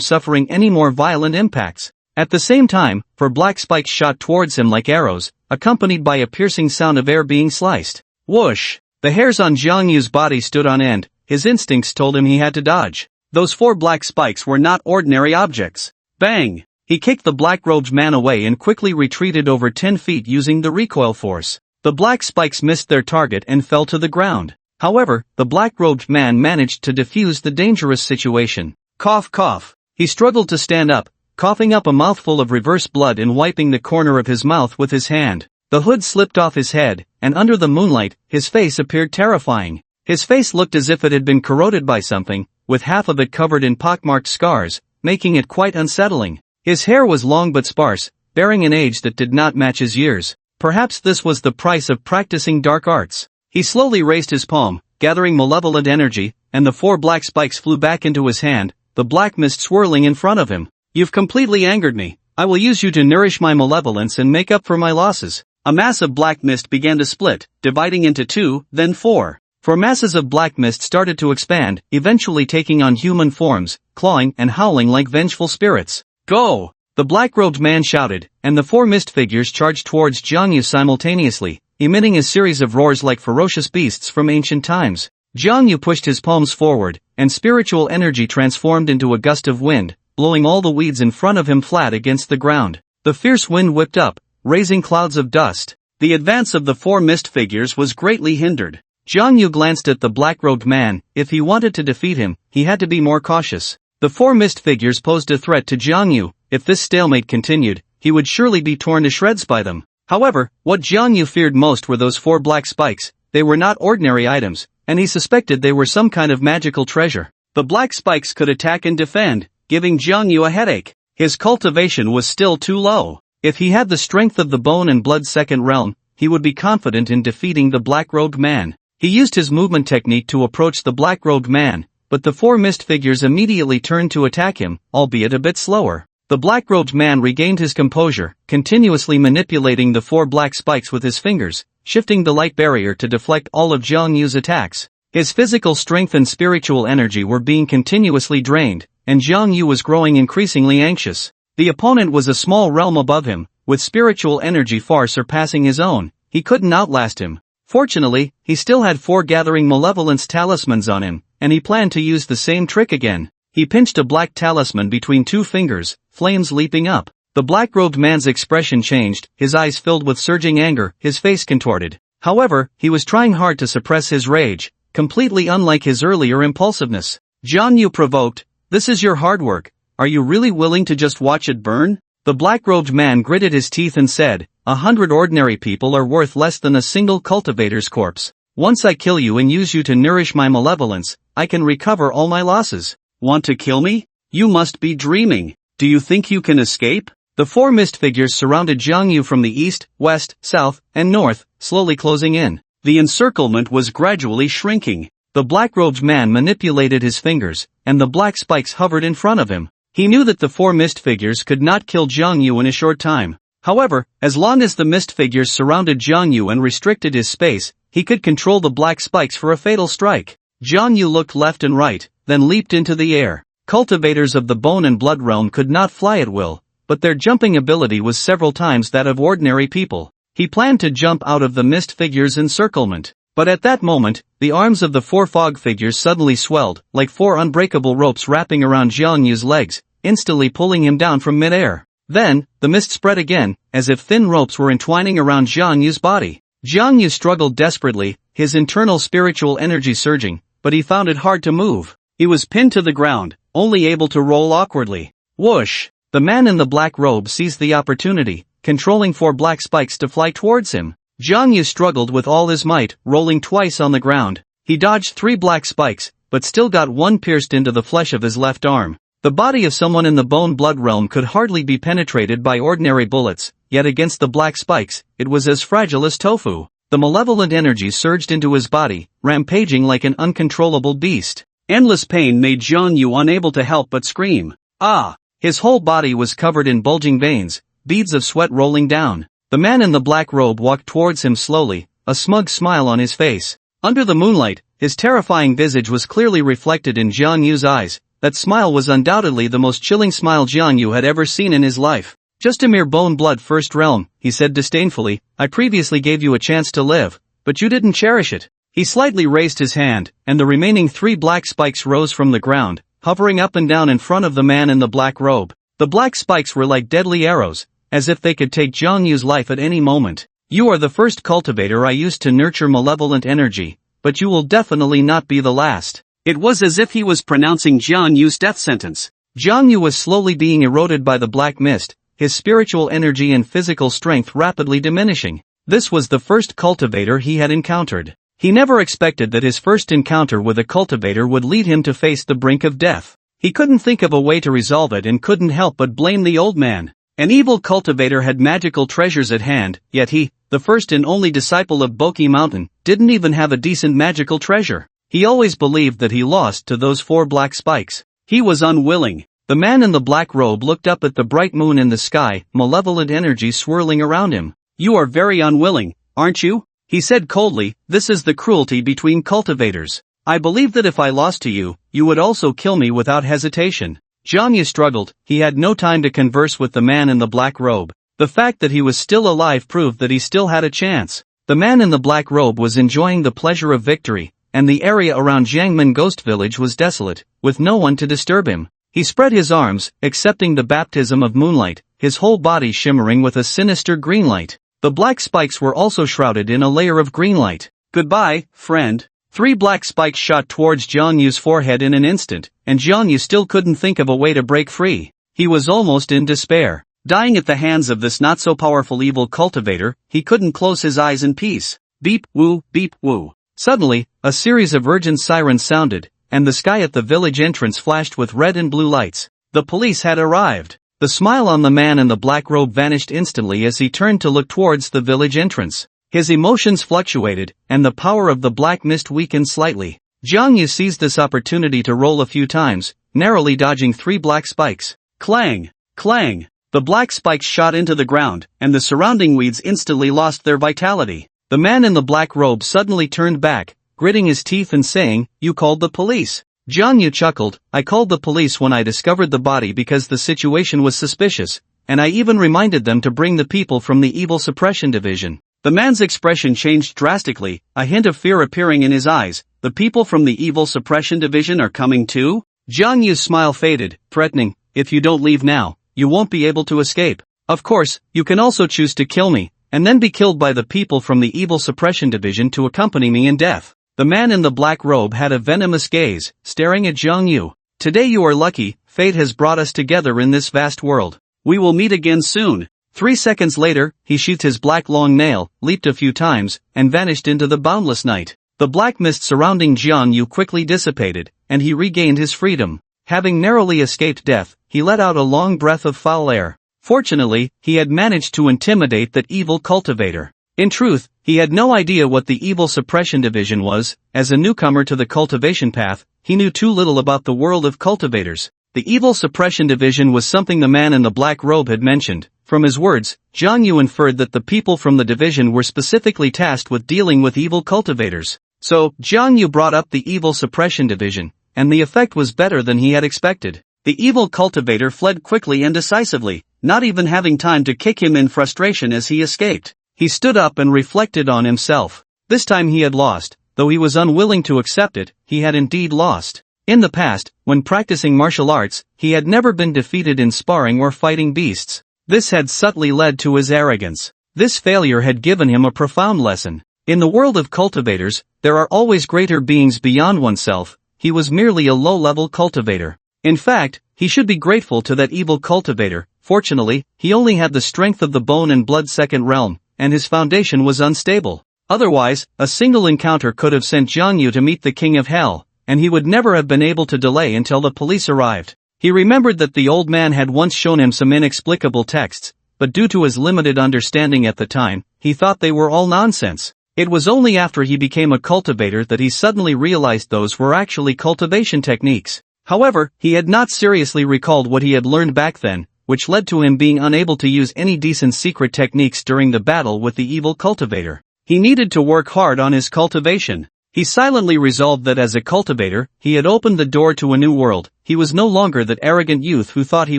suffering any more violent impacts. At the same time, four black spikes shot towards him like arrows, accompanied by a piercing sound of air being sliced. Whoosh! The hairs on Jiang Yu's body stood on end, his instincts told him he had to dodge. Those four black spikes were not ordinary objects. Bang! He kicked the black-robed man away and quickly retreated over 10 feet using the recoil force. The black spikes missed their target and fell to the ground. However, the black-robed man managed to defuse the dangerous situation. Cough cough. He struggled to stand up, coughing up a mouthful of reverse blood and wiping the corner of his mouth with his hand. The hood slipped off his head, and under the moonlight, his face appeared terrifying. His face looked as if it had been corroded by something, with half of it covered in pockmarked scars, making it quite unsettling. His hair was long but sparse, bearing an age that did not match his years. Perhaps this was the price of practicing dark arts. He slowly raised his palm, gathering malevolent energy, and the four black spikes flew back into his hand, the black mist swirling in front of him. You've completely angered me. I will use you to nourish my malevolence and make up for my losses. A mass of black mist began to split, dividing into 2, then 4. 4 masses of black mist started to expand, eventually taking on human forms, clawing and howling like vengeful spirits. Go! The black-robed man shouted, and the 4 mist figures charged towards Jiang Yu simultaneously, emitting a series of roars like ferocious beasts from ancient times. Jiang Yu pushed his palms forward, and spiritual energy transformed into a gust of wind, blowing all the weeds in front of him flat against the ground. The fierce wind whipped up, raising clouds of dust. The advance of the 4 mist figures was greatly hindered. Jiang Yu glanced at the black-robed man. If he wanted to defeat him, he had to be more cautious. The 4 mist figures posed a threat to Jiang Yu. If this stalemate continued, he would surely be torn to shreds by them. However, what Jiang Yu feared most were those 4 black spikes. They were not ordinary items, and he suspected they were some kind of magical treasure. The black spikes could attack and defend, giving Jiang Yu a headache. His cultivation was still too low. If he had the strength of the bone and blood second realm, he would be confident in defeating the black-robed man. He used his movement technique to approach the black-robed man, but the 4 mist figures immediately turned to attack him, albeit a bit slower. The black-robed man regained his composure, continuously manipulating the 4 black spikes with his fingers, shifting the light barrier to deflect all of Jiang Yu's attacks. His physical strength and spiritual energy were being continuously drained, and Jiang Yu was growing increasingly anxious. The opponent was a small realm above him, with spiritual energy far surpassing his own. He couldn't outlast him. Fortunately, he still had 4 gathering malevolence talismans on him, and he planned to use the same trick again. He pinched a black talisman between 2 fingers, flames leaping up. The black-robed man's expression changed, his eyes filled with surging anger, his face contorted. However, he was trying hard to suppress his rage, completely unlike his earlier impulsiveness. Jiang Yu provoked, "This is your hard work. Are you really willing to just watch it burn?" The black-robed man gritted his teeth and said, 100 ordinary people are worth less than a single cultivator's corpse. Once I kill you and use you to nourish my malevolence, I can recover all my losses. Want to kill me? You must be dreaming. Do you think you can escape? The 4 mist figures surrounded Jiang Yu from the east, west, south, and north, slowly closing in. The encirclement was gradually shrinking. The black-robed man manipulated his fingers, and the black spikes hovered in front of him. He knew that the 4 mist figures could not kill Jiang Yu in a short time. However, as long as the mist figures surrounded Jiang Yu and restricted his space, he could control the black spikes for a fatal strike. Jiang Yu looked left and right, then leaped into the air. Cultivators of the bone and blood realm could not fly at will, but their jumping ability was several times that of ordinary people. He planned to jump out of the mist figure's encirclement. But at that moment, the arms of the 4 fog figures suddenly swelled, like 4 unbreakable ropes wrapping around Jiang Yu's legs, instantly pulling him down from midair. Then, the mist spread again, as if thin ropes were entwining around Jiang Yu's body. Jiang Yu struggled desperately, his internal spiritual energy surging, but he found it hard to move. He was pinned to the ground, only able to roll awkwardly. Whoosh! The man in the black robe seized the opportunity, controlling 4 black spikes to fly towards him. Jiang Yu struggled with all his might, rolling twice on the ground. He dodged 3 black spikes, but still got one pierced into the flesh of his left arm. The body of someone in the bone-blood realm could hardly be penetrated by ordinary bullets, yet against the black spikes, it was as fragile as tofu. The malevolent energy surged into his body, rampaging like an uncontrollable beast. Endless pain made Jiang Yu unable to help but scream. Ah! His whole body was covered in bulging veins, beads of sweat rolling down. The man in the black robe walked towards him slowly, a smug smile on his face. Under the moonlight, his terrifying visage was clearly reflected in Jiang Yu's eyes. That smile was undoubtedly the most chilling smile Jiang Yu had ever seen in his life. Just a mere bone-blood first realm, he said disdainfully. I previously gave you a chance to live, but you didn't cherish it. He slightly raised his hand, and the remaining 3 black spikes rose from the ground, hovering up and down in front of the man in the black robe. The black spikes were like deadly arrows, as if they could take Jiang Yu's life at any moment. You are the first cultivator I used to nurture malevolent energy, but you will definitely not be the last. It was as if he was pronouncing Jiang Yu's death sentence. Jiang Yu was slowly being eroded by the black mist, his spiritual energy and physical strength rapidly diminishing. This was the first cultivator he had encountered. He never expected that his first encounter with a cultivator would lead him to face the brink of death. He couldn't think of a way to resolve it and couldn't help but blame the old man. An evil cultivator had magical treasures at hand, yet he, the first and only disciple of Boki Mountain, didn't even have a decent magical treasure. He always believed that he lost to those 4 black spikes. He was unwilling. The man in the black robe looked up at the bright moon in the sky, malevolent energy swirling around him. You are very unwilling, aren't you? He said coldly. This is the cruelty between cultivators. I believe that if I lost to you, you would also kill me without hesitation. Jiang Yu struggled. He had no time to converse with the man in the black robe. The fact that he was still alive proved that he still had a chance. The man in the black robe was enjoying the pleasure of victory, and the area around Jiangmen Ghost Village was desolate, with no one to disturb him. He spread his arms, accepting the baptism of moonlight, his whole body shimmering with a sinister green light. The black spikes were also shrouded in a layer of green light. Goodbye, friend. 3 black spikes shot towards Jiang Yu's forehead in an instant, and Jiang Yu still couldn't think of a way to break free. He was almost in despair. Dying at the hands of this not-so-powerful evil cultivator, he couldn't close his eyes in peace. Beep woo, beep woo. Suddenly, a series of urgent sirens sounded, and the sky at the village entrance flashed with red and blue lights. The police had arrived. The smile on the man in the black robe vanished instantly as he turned to look towards the village entrance. His emotions fluctuated, and the power of the black mist weakened slightly. Jiang Yu seized this opportunity to roll a few times, narrowly dodging 3 black spikes. Clang! Clang! The black spikes shot into the ground, and the surrounding weeds instantly lost their vitality. The man in the black robe suddenly turned back, gritting his teeth and saying, "You called the police?" Jiang Yu chuckled. "I called the police when I discovered the body because the situation was suspicious, and I even reminded them to bring the people from the Evil Suppression Division." The man's expression changed drastically, a hint of fear appearing in his eyes. The people from the Evil Suppression Division are coming too? Jiang Yu's smile faded, threatening, "If you don't leave now, you won't be able to escape. Of course, you can also choose to kill me, and then be killed by the people from the Evil Suppression Division to accompany me in death." The man in the black robe had a venomous gaze, staring at Jiang Yu. "Today you are lucky, fate has brought us together in this vast world. We will meet again soon." 3 seconds later, he sheathed his black long nail, leaped a few times, and vanished into the boundless night. The black mist surrounding Jiang Yu quickly dissipated, and he regained his freedom. Having narrowly escaped death, he let out a long breath of foul air. Fortunately, he had managed to intimidate that evil cultivator. In truth, he had no idea what the Evil Suppression Division was. As a newcomer to the cultivation path, he knew too little about the world of cultivators. The Evil Suppression Division was something the man in the black robe had mentioned. From his words, Jiang Yu inferred that the people from the division were specifically tasked with dealing with evil cultivators. So, Jiang Yu brought up the Evil Suppression Division, and the effect was better than he had expected. The evil cultivator fled quickly and decisively, not even having time to kick him in frustration as he escaped. He stood up and reflected on himself. This time he had lost, though he was unwilling to accept it. He had indeed lost. In the past, when practicing martial arts, he had never been defeated in sparring or fighting beasts. This had subtly led to his arrogance. This failure had given him a profound lesson. In the world of cultivators, there are always greater beings beyond oneself. He was merely a low-level cultivator. In fact, he should be grateful to that evil cultivator. Fortunately, he only had the strength of the bone and blood second realm, and his foundation was unstable. Otherwise, a single encounter could have sent Jang Yu to meet the king of hell, and he would never have been able to delay until the police arrived. He remembered that the old man had once shown him some inexplicable texts, but due to his limited understanding at the time, he thought they were all nonsense. It was only after he became a cultivator that he suddenly realized those were actually cultivation techniques. However, he had not seriously recalled what he had learned back then, which led to him being unable to use any decent secret techniques during the battle with the evil cultivator. He needed to work hard on his cultivation. He silently resolved that as a cultivator, he had opened the door to a new world. He was no longer that arrogant youth who thought he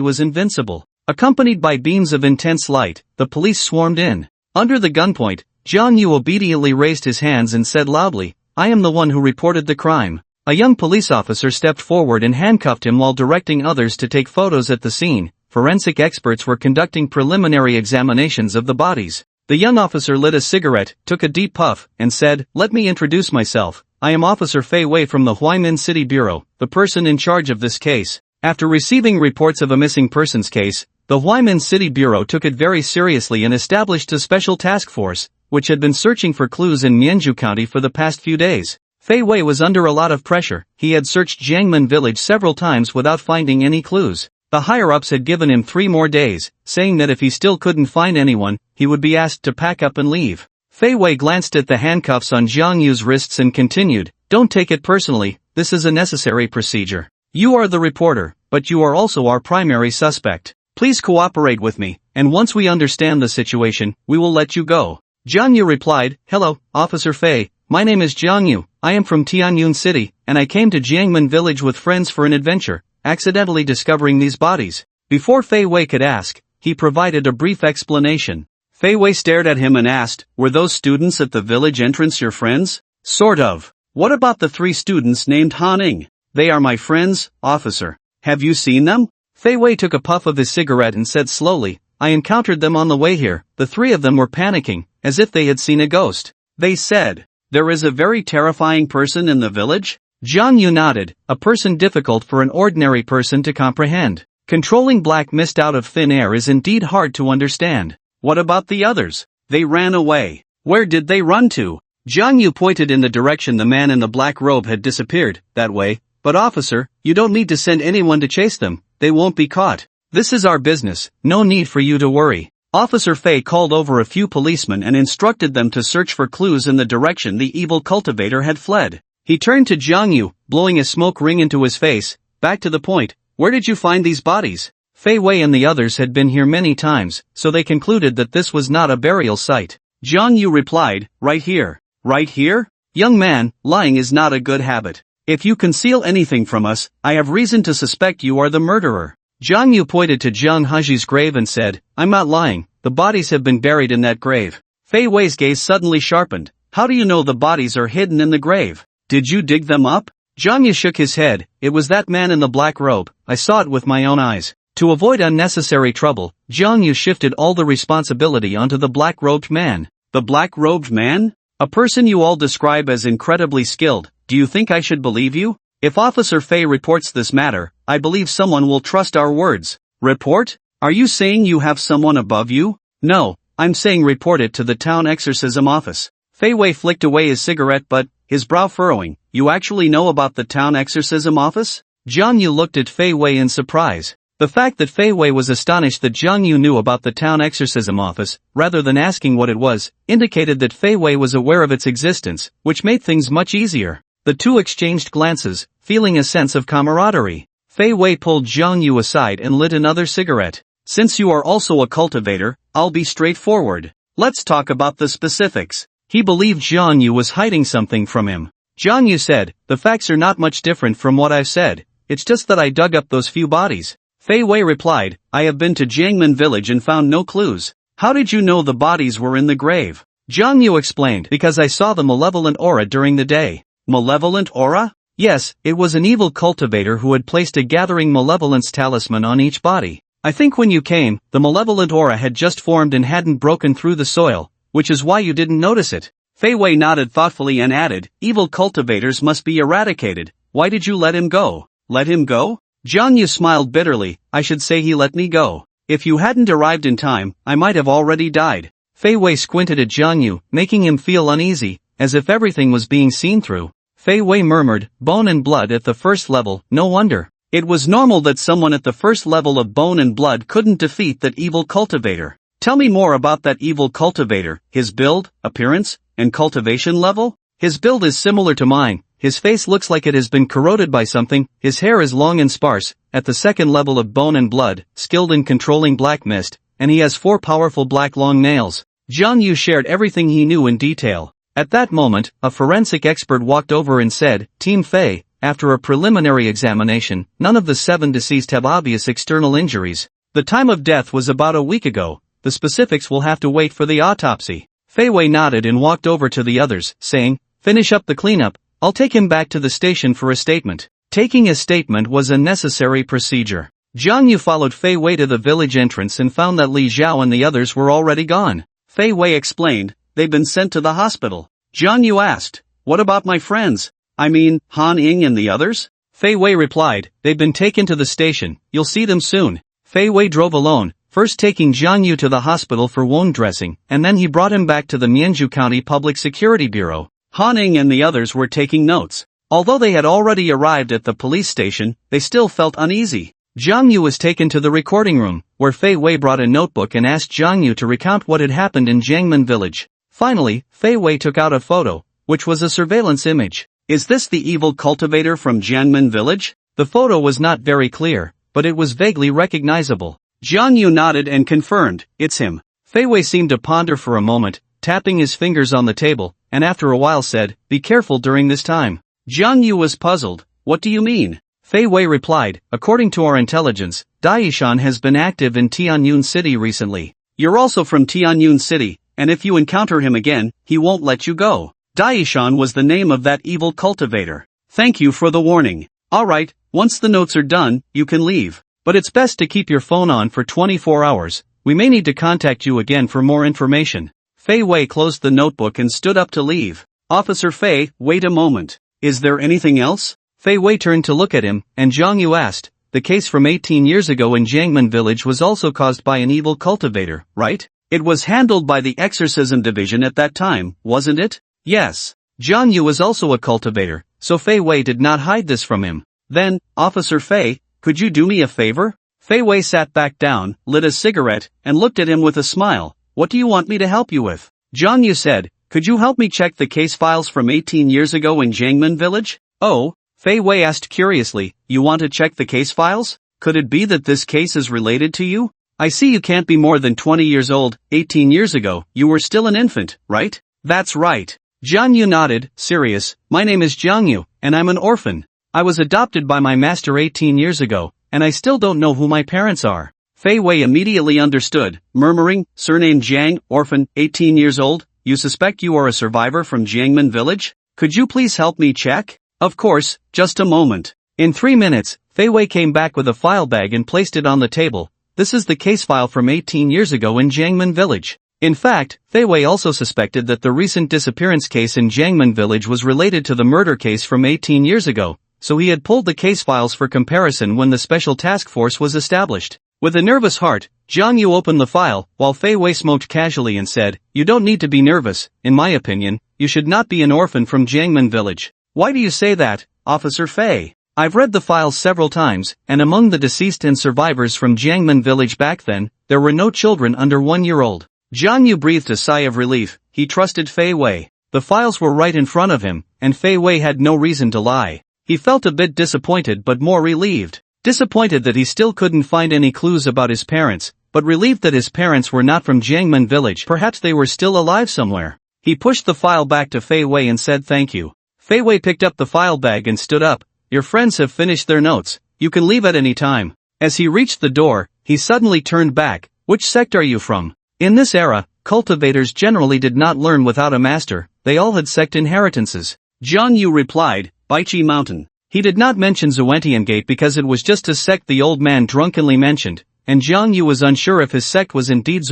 was invincible. Accompanied by beams of intense light, the police swarmed in. Under the gunpoint, Jang Yu obediently raised his hands and said loudly, "I am the one who reported the crime." A young police officer stepped forward and handcuffed him while directing others to take photos at the scene. Forensic experts were conducting preliminary examinations of the bodies. The young officer lit a cigarette, took a deep puff, and said, "Let me introduce myself. I am Officer Fei Wei from the Huaimin City Bureau, the person in charge of this case." After receiving reports of a missing persons case, the Huaimin City Bureau took it very seriously and established a special task force, which had been searching for clues in Mianzhu County for the past few days. Fei Wei was under a lot of pressure. He had searched Jiangmen Village several times without finding any clues. The higher-ups had given him 3 more days, saying that if he still couldn't find anyone, he would be asked to pack up and leave. Fei Wei glanced at the handcuffs on Jang Yu's wrists and continued, "Don't take it personally, this is a necessary procedure. You are the reporter, but you are also our primary suspect. Please cooperate with me, and once we understand the situation, we will let you go." Jang Yu replied, "Hello, Officer Fei, my name is Jang Yu, I am from Tianyun City, and I came to Jiangmen Village with friends for an adventure, accidentally discovering these bodies." Before Fei Wei could ask, he provided a brief explanation. Fei Wei stared at him and asked, "Were those students at the village entrance your friends?" "Sort of. What about the 3 students named Han Ing?" "They are my friends, officer." "Have you seen them?" Fei Wei took a puff of his cigarette and said slowly, "I encountered them on the way here. The 3 of them were panicking, as if they had seen a ghost. They said, 'There is a very terrifying person in the village?'" Jang Yu nodded, "A person difficult for an ordinary person to comprehend. Controlling black mist out of thin air is indeed hard to understand." "What about the others?" "They ran away." "Where did they run to?" Jang Yu pointed in the direction the man in the black robe had disappeared. "That way." "But officer, you don't need to send anyone to chase them, they won't be caught. This is our business, no need for you to worry." Officer Fei called over a few policemen and instructed them to search for clues in the direction the evil cultivator had fled. He turned to Jang Yu, blowing a smoke ring into his face. "Back to the point, where did you find these bodies?" Fei Wei and the others had been here many times, so they concluded that this was not a burial site. Jang Yu replied, "Right here." "Right here?" "Young man, lying is not a good habit. If you conceal anything from us, I have reason to suspect you are the murderer." Jang Yu pointed to Zhang Haji's grave and said, "I'm not lying, the bodies have been buried in that grave." Fei Wei's gaze suddenly sharpened. "How do you know the bodies are hidden in the grave? Did you dig them up?" Jang Yu shook his head. "It was that man in the black robe, I saw it with my own eyes." To avoid unnecessary trouble, Jang Yu shifted all the responsibility onto the black-robed man. "The black-robed man? A person you all describe as incredibly skilled, do you think I should believe you? If Officer Fei reports this matter, I believe someone will trust our words." "Report? Are you saying you have someone above you?" "No, I'm saying report it to the town exorcism office." Fei Wei flicked away his cigarette butt, his brow furrowing. "You actually know about the town exorcism office?" Jang Yu looked at Fei Wei in surprise. The fact that Fei Wei was astonished that Jang Yu knew about the town exorcism office, rather than asking what it was, indicated that Fei Wei was aware of its existence, which made things much easier. The two exchanged glances, feeling a sense of camaraderie. Fei Wei pulled Jang Yu aside and lit another cigarette. "Since you are also a cultivator, I'll be straightforward. Let's talk about the specifics." He believed Jang Yu was hiding something from him. Jang Yu said, "The facts are not much different from what I've said. It's just that I dug up those few bodies." Fei Wei replied, "I have been to Jiangmen Village and found no clues." "How did you know the bodies were in the grave?" Jang Yu explained, "Because I saw the malevolent aura during the day." "Malevolent aura?" "Yes, it was an evil cultivator who had placed a gathering malevolence talisman on each body. I think when you came, the malevolent aura had just formed and hadn't broken through the soil, which is why you didn't notice it. Fei Wei nodded thoughtfully and added, evil cultivators must be eradicated. Why did you let him go? Let him go? Jiang Yu smiled bitterly. I should say he let me go. If you hadn't arrived in time, I might have already died. Fei Wei squinted at Jiang Yu, making him feel uneasy, as if everything was being seen through. Fei Wei murmured, bone and blood at the first level, no wonder. It was normal that someone at the first level of bone and blood couldn't defeat that evil cultivator. Tell me more about that evil cultivator, his build, appearance, and cultivation level? His build is similar to mine, his face looks like it has been corroded by something, his hair is long and sparse, at the second level of bone and blood, skilled in controlling black mist, and he has 4 powerful black long nails. Jiang Yu shared everything he knew in detail. At that moment, a forensic expert walked over and said, Team Fei, after a preliminary examination, none of the 7 deceased have obvious external injuries. The time of death was about a week ago. The specifics will have to wait for the autopsy. Fei Wei nodded and walked over to the others, saying, finish up the cleanup, I'll take him back to the station for a statement. Taking a statement was a necessary procedure. Jiang Yu followed Fei Wei to the village entrance and found that Li Zhao and the others were already gone. Fei Wei explained, they've been sent to the hospital. Jiang Yu asked, what about my friends? I mean, Han Ying and the others? Fei Wei replied, they've been taken to the station, you'll see them soon. Fei Wei drove alone, first taking Jiang Yu to the hospital for wound dressing, and then he brought him back to the Mianzhu County Public Security Bureau. Han Ying and the others were taking notes. Although they had already arrived at the police station, they still felt uneasy. Jiang Yu was taken to the recording room, where Fei Wei brought a notebook and asked Jiang Yu to recount what had happened in Jiangmen Village. Finally, Fei Wei took out a photo, which was a surveillance image. Is this the evil cultivator from Jiangmen Village? The photo was not very clear, but it was vaguely recognizable. Jiang Yu nodded and confirmed, it's him. Fei Wei seemed to ponder for a moment, tapping his fingers on the table, and after a while said, be careful during this time. Jiang Yu was puzzled, what do you mean? Fei Wei replied, according to our intelligence, Daishan has been active in Tianyun City recently. You're also from Tianyun City, and if you encounter him again, he won't let you go. Daishan was the name of that evil cultivator. Thank you for the warning. Alright, once the notes are done, you can leave. But it's best to keep your phone on for 24 hours. We may need to contact you again for more information. Fei Wei closed the notebook and stood up to leave. Officer Fei, wait a moment. Is there anything else? Fei Wei turned to look at him, and Jiang Yu asked, the case from 18 years ago in Jiangmen Village was also caused by an evil cultivator, right? It was handled by the exorcism division at that time, wasn't it? Yes. Jiang Yu was also a cultivator, so Fei Wei did not hide this from him. Then, Officer Fei, could you do me a favor? Fei Wei sat back down, lit a cigarette, and looked at him with a smile. What do you want me to help you with? Jiang Yu said, could you help me check the case files from 18 years ago in Jiangmen Village? Oh? Fei Wei asked curiously, you want to check the case files? Could it be that this case is related to you? I see you can't be more than 20 years old. 18 years ago, you were still an infant, right? That's right. Jiang Yu nodded, serious, my name is Jiang Yu, and I'm an orphan. I was adopted by my master 18 years ago, and I still don't know who my parents are. Fei Wei immediately understood, murmuring, surname Jiang, orphan, 18 years old, you suspect you are a survivor from Jiangmen Village? Could you please help me check? Of course, just a moment. In 3 minutes, Fei Wei came back with a file bag and placed it on the table. This is the case file from 18 years ago in Jiangmen Village. In fact, Fei Wei also suspected that the recent disappearance case in Jiangmen Village was related to the murder case from 18 years ago, so he had pulled the case files for comparison when the special task force was established. With a nervous heart, Jiang Yu opened the file, while Fei Wei smoked casually and said, you don't need to be nervous, in my opinion, you should not be an orphan from Jiangmen Village. Why do you say that, Officer Fei? I've read the files several times, and among the deceased and survivors from Jiangmen Village back then, there were no children under 1 year old. Jiang Yu breathed a sigh of relief. He trusted Fei Wei. The files were right in front of him, and Fei Wei had no reason to lie. He felt a bit disappointed but more relieved. Disappointed that he still couldn't find any clues about his parents, but relieved that his parents were not from Jiangmen Village. Perhaps they were still alive somewhere. He pushed the file back to Fei Wei and said thank you. Fei Wei picked up the file bag and stood up. Your friends have finished their notes. You can leave at any time. As he reached the door, he suddenly turned back. Which sect are you from? In this era, cultivators generally did not learn without a master. They all had sect inheritances. Jiang Yu replied, Baichi Mountain. He did not mention Zuentian Gate because it was just a sect the old man drunkenly mentioned, and Jiang Yu was unsure if his sect was indeed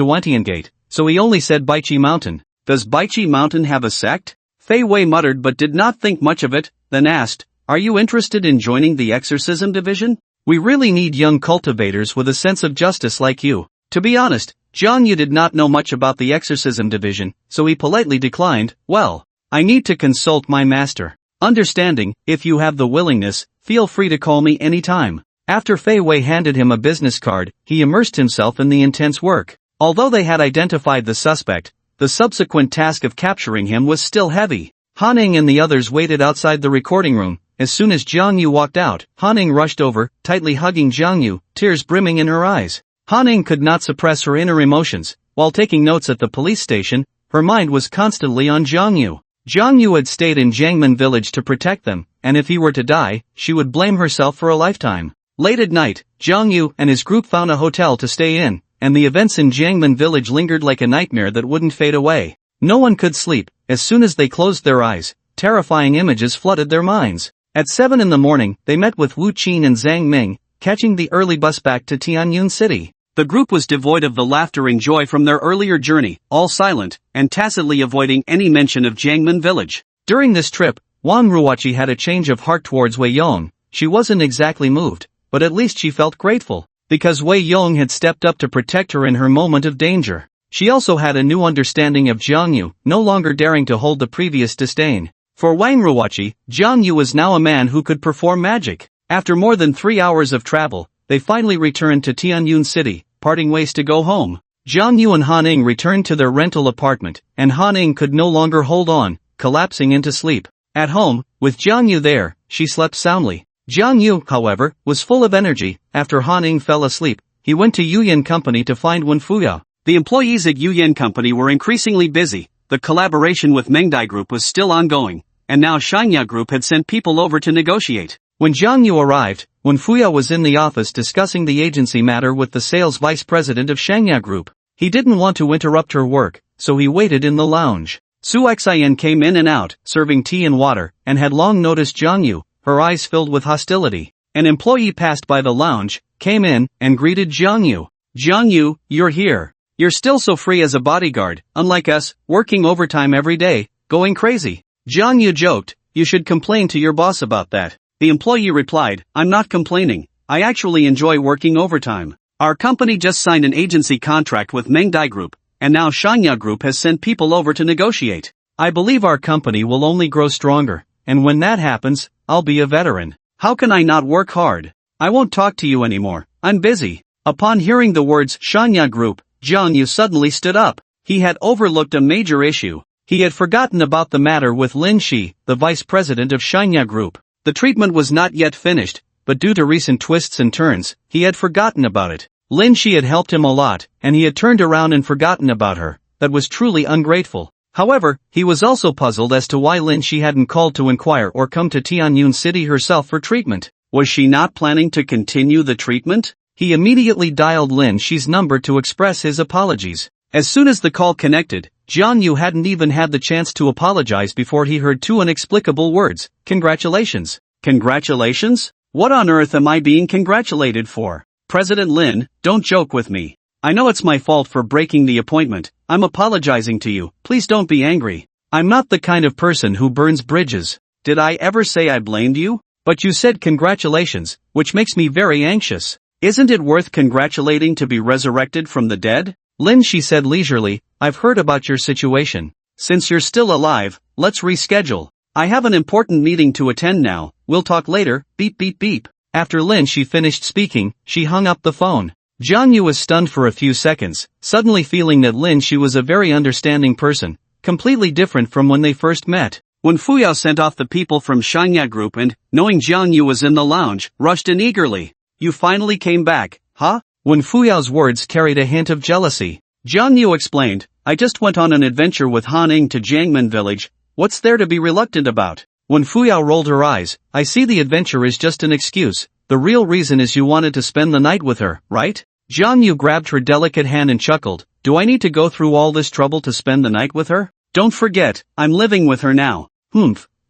Gate, so he only said Baichi Mountain. Does Baichi Mountain have a sect? Fei Wei muttered but did not think much of it, then asked, are you interested in joining the exorcism division? We really need young cultivators with a sense of justice like you. To be honest, Jiang Yu did not know much about the exorcism division, so he politely declined. Well, I need to consult my master. Understanding, if you have the willingness, feel free to call me anytime. After Fei Wei handed him a business card, he immersed himself in the intense work. Although they had identified the suspect, the subsequent task of capturing him was still heavy. Haning and the others waited outside the recording room. As soon as Jiang Yu walked out, Haning rushed over, tightly hugging Jiang Yu, tears brimming in her eyes. Haning could not suppress her inner emotions. While taking notes at the police station, her mind was constantly on Jiang Yu. Jiang Yu had stayed in Jiangmen Village to protect them, and if he were to die, she would blame herself for a lifetime. Late at night, Jiang Yu and his group found a hotel to stay in, and the events in Jiangmen Village lingered like a nightmare that wouldn't fade away. No one could sleep. As soon as they closed their eyes, terrifying images flooded their minds. At 7 in the morning, they met with Wu Qin and Zhang Ming, catching the early bus back to Tianyun City. The group was devoid of the laughter and joy from their earlier journey, all silent, and tacitly avoiding any mention of Jiangmen Village. During this trip, Wang Ruoqi had a change of heart towards Wei Yong. She wasn't exactly moved, but at least she felt grateful, because Wei Yong had stepped up to protect her in her moment of danger. She also had a new understanding of Jiang Yu, no longer daring to hold the previous disdain. For Wang Ruoqi, Jiang Yu was now a man who could perform magic. After more than 3 hours of travel, they finally returned to Tianyun City, parting ways to go home. Jiang Yu and Haning returned to their rental apartment, and Haning could no longer hold on, collapsing into sleep. At home, with Jiang Yu there, she slept soundly. Jiang Yu, however, was full of energy. After Haning fell asleep, he went to Yuyan Company to find Wen Fuya. The employees at Yuyan Company were increasingly busy. The collaboration with Mengdai Group was still ongoing, and now Shanya Group had sent people over to negotiate. When Jiang Yu arrived, Wen Fuya was in the office discussing the agency matter with the sales vice president of Shanya Group. He didn't want to interrupt her work, so he waited in the lounge. Su Xian came in and out, serving tea and water, and had long noticed Jiang Yu, her eyes filled with hostility. An employee passed by the lounge, came in, and greeted Jiang Yu. Jiang Yu, you're here. You're still so free as a bodyguard, unlike us, working overtime every day, going crazy. Jiang Yu joked, you should complain to your boss about that. The employee replied, I'm not complaining, I actually enjoy working overtime. Our company just signed an agency contract with Mengdai Group, and now Shanya Group has sent people over to negotiate. I believe our company will only grow stronger, and when that happens, I'll be a veteran. How can I not work hard? I won't talk to you anymore, I'm busy. Upon hearing the words Shanya Group, Jiang Yu suddenly stood up. He had overlooked a major issue. He had forgotten about the matter with Lin Shi, the vice president of Shanya Group. The treatment was not yet finished, but due to recent twists and turns, he had forgotten about it. Lin Shi had helped him a lot, and he had turned around and forgotten about her. That was truly ungrateful. However, he was also puzzled as to why Lin Shi hadn't called to inquire or come to Tianyun City herself for treatment. Was she not planning to continue the treatment? He immediately dialed Lin Shi's number to express his apologies. As soon as the call connected, Jiang Yu hadn't even had the chance to apologize before he heard two inexplicable words, congratulations. Congratulations? What on earth am I being congratulated for? President Lin, don't joke with me. I know it's my fault for breaking the appointment. I'm apologizing to you, please don't be angry. I'm not the kind of person who burns bridges. Did I ever say I blamed you? But you said congratulations, which makes me very anxious. Isn't it worth congratulating to be resurrected from the dead? Lin Shi said leisurely, I've heard about your situation. Since you're still alive, let's reschedule. I have an important meeting to attend now, we'll talk later, beep beep beep. After Lin Shi finished speaking, she hung up the phone. Jiang Yu was stunned for a few seconds, suddenly feeling that Lin Shi was a very understanding person, completely different from when they first met. When Fuyao sent off the people from Shanya Group and, knowing Jiang Yu was in the lounge, rushed in eagerly. You finally came back, huh? When Fuyao's words carried a hint of jealousy. Jiang Yu explained, I just went on an adventure with Haning to Jiangmen Village, what's there to be reluctant about? When Fuyao rolled her eyes, I see the adventure is just an excuse, the real reason is you wanted to spend the night with her, right? Jiang Yu grabbed her delicate hand and chuckled, do I need to go through all this trouble to spend the night with her? Don't forget, I'm living with her now.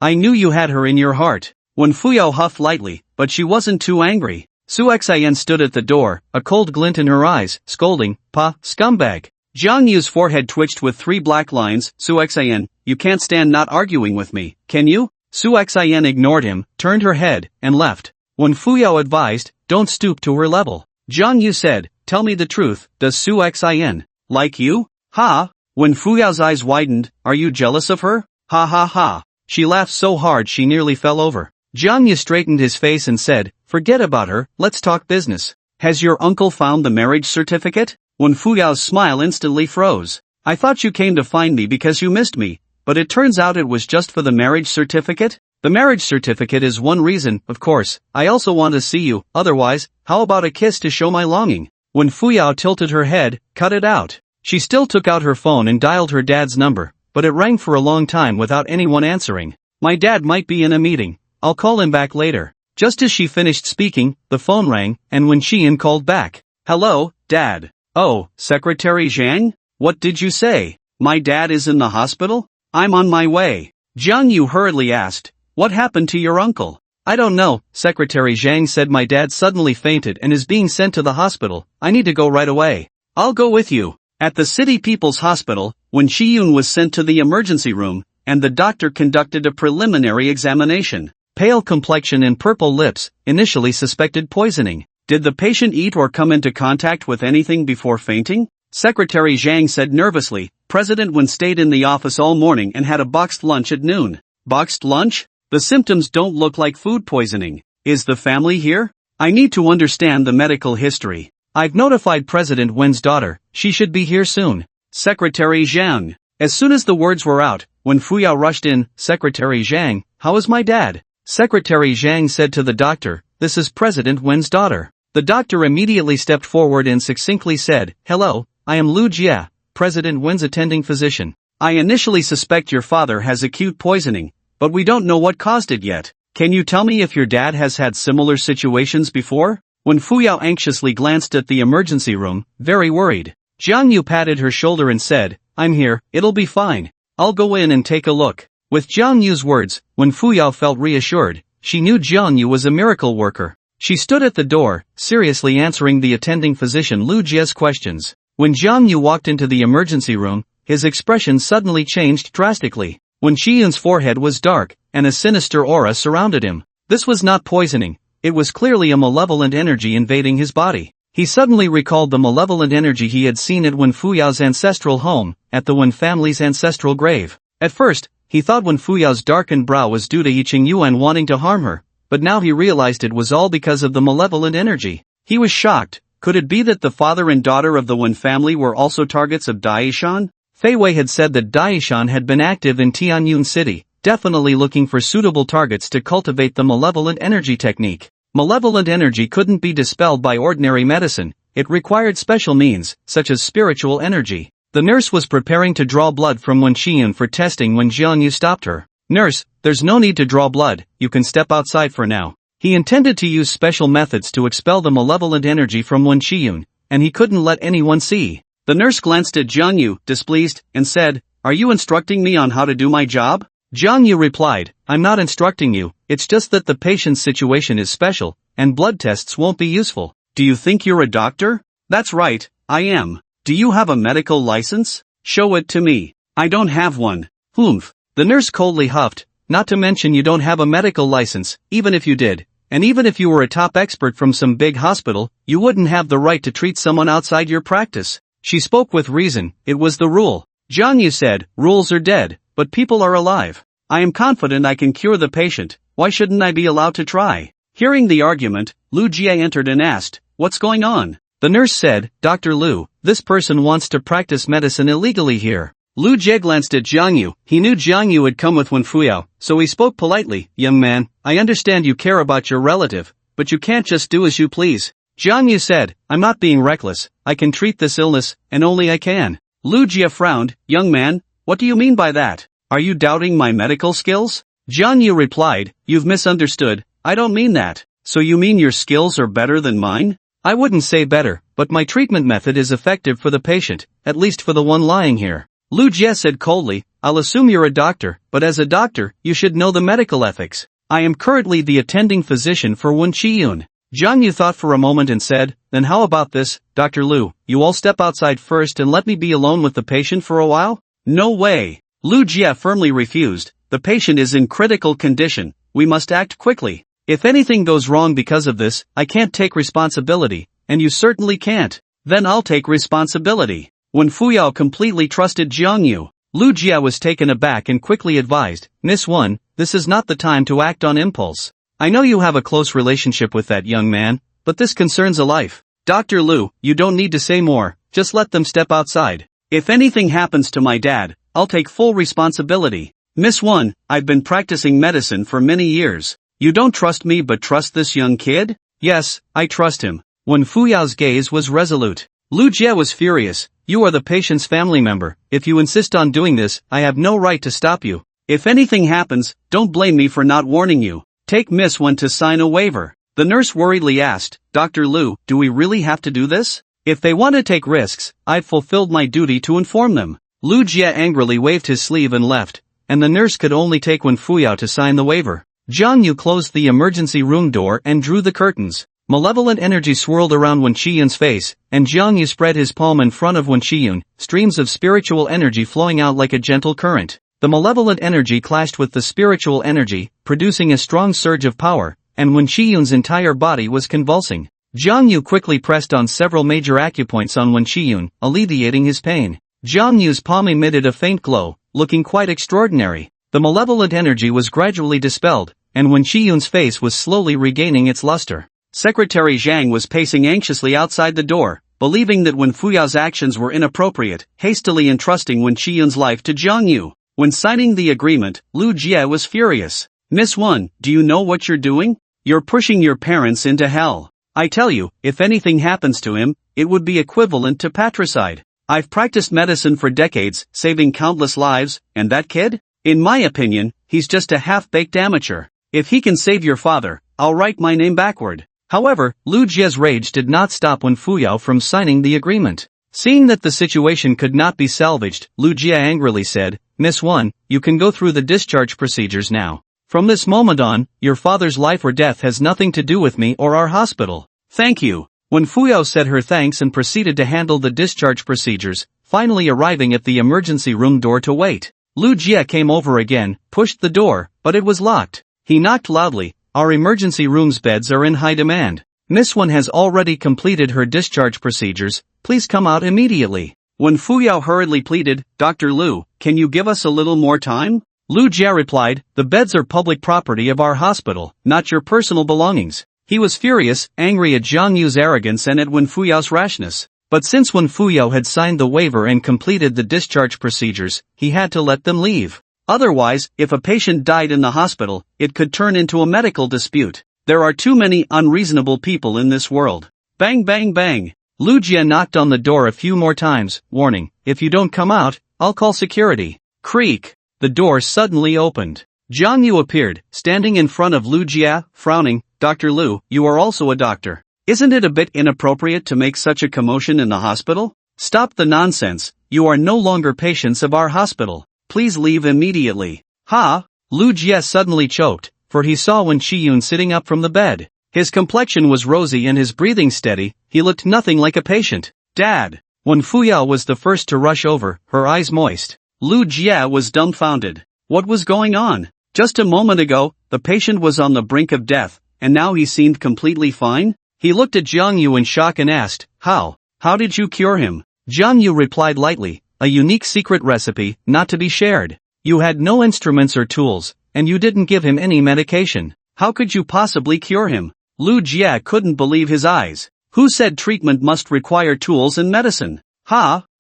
I knew you had her in your heart. When Fuyao huffed lightly, but she wasn't too angry. Su Xian stood at the door, a cold glint in her eyes, scolding, "Pa, scumbag." Jiang Yu's forehead twitched with 3 black lines. Su Xian, you can't stand not arguing with me, can you? Su Xian ignored him, turned her head, and left. When Fuyo advised, "Don't stoop to her level," Jiang Yu said, "Tell me the truth, does Su Xian like you? Ha?" When Fuyao's eyes widened, "Are you jealous of her? Ha ha ha." She laughed so hard she nearly fell over. Jiang Yu straightened his face and said, "Forget about her, let's talk business." Has your uncle found the marriage certificate? When Fuyao's smile instantly froze. I thought you came to find me because you missed me, but it turns out it was just for the marriage certificate? The marriage certificate is one reason, of course. I also want to see you, otherwise, how about a kiss to show my longing? When Fuyao tilted her head, cut it out. She still took out her phone and dialed her dad's number, but it rang for a long time without anyone answering. My dad might be in a meeting. I'll call him back later. Just as she finished speaking, the phone rang, and Wen Qian called back. Hello, Dad. Oh, Secretary Zhang? What did you say? My dad is in the hospital? I'm on my way. Jiang Yu hurriedly asked, what happened to your uncle? I don't know, Secretary Zhang said. My dad suddenly fainted and is being sent to the hospital. I need to go right away. I'll go with you. At the City People's Hospital, when Shiyun was sent to the emergency room, and the doctor conducted a preliminary examination. Pale complexion and purple lips, initially suspected poisoning. Did the patient eat or come into contact with anything before fainting? Secretary Zhang said nervously. President Wen stayed in the office all morning and had a boxed lunch at noon. Boxed lunch? The symptoms don't look like food poisoning. Is the family here? I need to understand the medical history. I've notified President Wen's daughter. She should be here soon. Secretary Zhang. As soon as the words were out, when Fuyao rushed in, Secretary Zhang, how is my dad? Secretary Zhang said to the doctor, this is President Wen's daughter. The doctor immediately stepped forward and succinctly said, hello, I am Lu Jia, President Wen's attending physician. I initially suspect your father has acute poisoning, but we don't know what caused it yet. Can you tell me if your dad has had similar situations before? When Fuyao anxiously glanced at the emergency room, very worried, Jiang Yu patted her shoulder and said, I'm here, it'll be fine. I'll go in and take a look. With Jiang Yu's words, when Fuyao felt reassured, she knew Jiang Yu was a miracle worker. She stood at the door, seriously answering the attending physician Lu Jia's questions. When Jiang Yu walked into the emergency room, his expression suddenly changed drastically. When Shiyun's forehead was dark, and a sinister aura surrounded him. This was not poisoning. It was clearly a malevolent energy invading his body. He suddenly recalled the malevolent energy he had seen at Wen Fuyao's ancestral home, at the Wen family's ancestral grave. At first, he thought Wen Fuyao's darkened brow was due to Yiqing Yuan wanting to harm her, but now he realized it was all because of the malevolent energy. He was shocked. Could it be that the father and daughter of the Wen family were also targets of Daishan? Fei Wei had said that Daishan had been active in Tianyun City, definitely looking for suitable targets to cultivate the malevolent energy technique. Malevolent energy couldn't be dispelled by ordinary medicine, it required special means, such as spiritual energy. The nurse was preparing to draw blood from Wen Qian for testing when Jiang Yu stopped her. Nurse, there's no need to draw blood, you can step outside for now. He intended to use special methods to expel the malevolent energy from Wen Qian, and he couldn't let anyone see. The nurse glanced at Jiang Yu, displeased, and said, are you instructing me on how to do my job? Jiang Yu replied, I'm not instructing you, it's just that the patient's situation is special, and blood tests won't be useful. Do you think you're a doctor? That's right, I am. Do you have a medical license? Show it to me. I don't have one. Humph. The nurse coldly huffed, not to mention you don't have a medical license, even if you did. And even if you were a top expert from some big hospital, you wouldn't have the right to treat someone outside your practice. She spoke with reason, it was the rule. Jiang Yu said, rules are dead, but people are alive. I am confident I can cure the patient, why shouldn't I be allowed to try? Hearing the argument, Lu Jie entered and asked, what's going on? The nurse said, Dr. Lu, this person wants to practice medicine illegally here. Lu Jie glanced at Jiang Yu. He knew Jiang Yu had come with Wen Fuyao, so he spoke politely, young man, I understand you care about your relative, but you can't just do as you please. Jiang Yu said, I'm not being reckless, I can treat this illness, and only I can. Lu Jie frowned, young man, what do you mean by that? Are you doubting my medical skills? Jiang Yu replied, you've misunderstood, I don't mean that. So you mean your skills are better than mine? I wouldn't say better, but my treatment method is effective for the patient, at least for the one lying here. Lu Jie said coldly, I'll assume you're a doctor, but as a doctor, you should know the medical ethics. I am currently the attending physician for Wen Qian. Jang Yu thought for a moment and said, then how about this, Dr. Liu, you all step outside first and let me be alone with the patient for a while? No way. Lu Jie firmly refused. The patient is in critical condition. We must act quickly. If anything goes wrong because of this, I can't take responsibility, and you certainly can't. Then I'll take responsibility. When Fuyao completely trusted Jiang Yu, Lu Jie was taken aback and quickly advised, Miss Wuan, this is not the time to act on impulse. I know you have a close relationship with that young man, but this concerns a life. Dr. Liu, you don't need to say more, just let them step outside. If anything happens to my dad, I'll take full responsibility. Miss Wuan, I've been practicing medicine for many years. You don't trust me but trust this young kid? Yes, I trust him. When Fuyao's gaze was resolute, Lu Jie was furious. You are the patient's family member. If you insist on doing this, I have no right to stop you. If anything happens, don't blame me for not warning you. Take Miss Wuan to sign a waiver. The nurse worriedly asked, Dr. Liu, do we really have to do this? If they want to take risks, I've fulfilled my duty to inform them. Lu Jie angrily waved his sleeve and left, and the nurse could only take Wen Fuyao to sign the waiver. Jiang Yu closed the emergency room door and drew the curtains. Malevolent energy swirled around Wen Qiyun's face, and Jiang Yu spread his palm in front of Wen Qiyun, streams of spiritual energy flowing out like a gentle current. The malevolent energy clashed with the spiritual energy, producing a strong surge of power, and Wen Qiyun's entire body was convulsing. Jiang Yu quickly pressed on several major acupoints on Wen Qiyun, alleviating his pain. Jiang Yu's palm emitted a faint glow, looking quite extraordinary. The malevolent energy was gradually dispelled, and Wen Qiyun's face was slowly regaining its luster. Secretary Zhang was pacing anxiously outside the door, believing that Wen Fuyao's actions were inappropriate, hastily entrusting Wen Qiyun's life to Jiang Yu. When signing the agreement, Lu Jie was furious. Miss Wuan, do you know what you're doing? You're pushing your parents into hell. I tell you, if anything happens to him, it would be equivalent to patricide. I've practiced medicine for decades, saving countless lives, and that kid? In my opinion, he's just a half-baked amateur. If he can save your father, I'll write my name backward. However, Lu Jie's rage did not stop Wen Fuyao from signing the agreement. Seeing that the situation could not be salvaged, Lu Jie angrily said, Miss Wuan, you can go through the discharge procedures now. From this moment on, your father's life or death has nothing to do with me or our hospital. Thank you. Wen Fuyao said her thanks and proceeded to handle the discharge procedures, finally arriving at the emergency room door to wait. Lu Jie came over again, pushed the door, but it was locked. He knocked loudly. Our emergency room's beds are in high demand. Miss Wuan has already completed her discharge procedures, please come out immediately. Wen Fuyao hurriedly pleaded, Dr. Liu, can you give us a little more time? Lu Jie replied, the beds are public property of our hospital, not your personal belongings. He was furious, angry at Jiang Yu's arrogance and at Wen Fuyao's rashness. But since Wen Fuyao had signed the waiver and completed the discharge procedures, he had to let them leave. Otherwise, if a patient died in the hospital, it could turn into a medical dispute. There are too many unreasonable people in this world. Bang bang bang. Lu Jie knocked on the door a few more times, warning, if you don't come out, I'll call security. Creak. The door suddenly opened. Jiang Yu appeared, standing in front of Lu Jie, frowning, Dr. Liu, you are also a doctor. Isn't it a bit inappropriate to make such a commotion in the hospital? Stop the nonsense, you are no longer patients of our hospital. Please leave immediately. Ha! Lu Jie suddenly choked, for he saw Wen Qiyun sitting up from the bed. His complexion was rosy and his breathing steady, he looked nothing like a patient. Dad! Wen Fuyao was the first to rush over, her eyes moist. Lu Jie was dumbfounded. What was going on? Just a moment ago, the patient was on the brink of death, and now he seemed completely fine? He looked at Jiang Yu in shock and asked, How did you cure him? Jiang Yu replied lightly, a unique secret recipe, not to be shared. You had no instruments or tools, and you didn't give him any medication. How could you possibly cure him? Lu Jie couldn't believe his eyes. Who said treatment must require tools and medicine?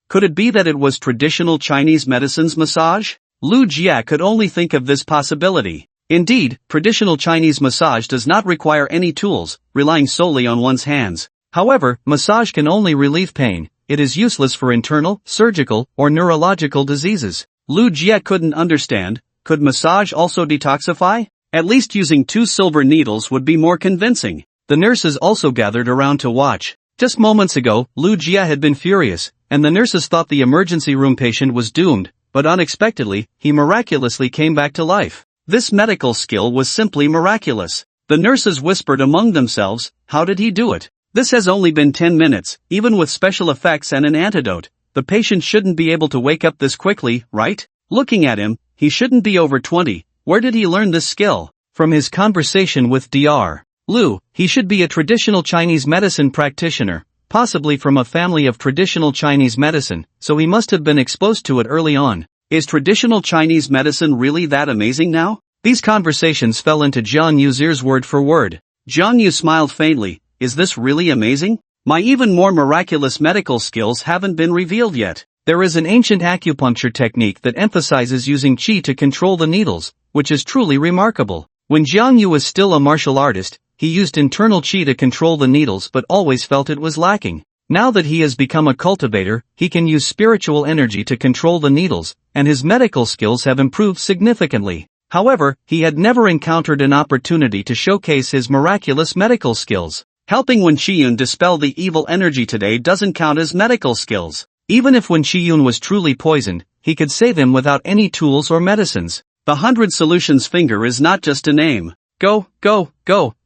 Could it be that it was traditional Chinese medicine's massage? Lu Jie could only think of this possibility. Indeed, traditional Chinese massage does not require any tools, relying solely on one's hands. However, massage can only relieve pain. It is useless for internal, surgical, or neurological diseases. Lu Jie couldn't understand. Could massage also detoxify? At least using 2 silver needles would be more convincing. The nurses also gathered around to watch. Just moments ago, Lu Jie had been furious, and the nurses thought the emergency room patient was doomed, but unexpectedly, he miraculously came back to life. This medical skill was simply miraculous. The nurses whispered among themselves, How did he do it? This has only been 10 minutes, even with special effects and an antidote. The patient shouldn't be able to wake up this quickly, right? Looking at him, he shouldn't be over 20. Where did he learn this skill? From his conversation with Dr. Lu, he should be a traditional Chinese medicine practitioner, possibly from a family of traditional Chinese medicine, so he must have been exposed to it early on. Is traditional Chinese medicine really that amazing now? These conversations fell into Jiang Yu's ears word for word. Jiang Yu smiled faintly. Is this really amazing? My even more miraculous medical skills haven't been revealed yet. There is an ancient acupuncture technique that emphasizes using qi to control the needles, which is truly remarkable. When Jiang Yu was still a martial artist, he used internal qi to control the needles but always felt it was lacking. Now that he has become a cultivator, he can use spiritual energy to control the needles, and his medical skills have improved significantly. However, he had never encountered an opportunity to showcase his miraculous medical skills. Helping Wen Qiyun dispel the evil energy today doesn't count as medical skills. Even if Wen Qiyun was truly poisoned, he could save him without any tools or medicines. The 100 Solutions finger is not just a name. Go,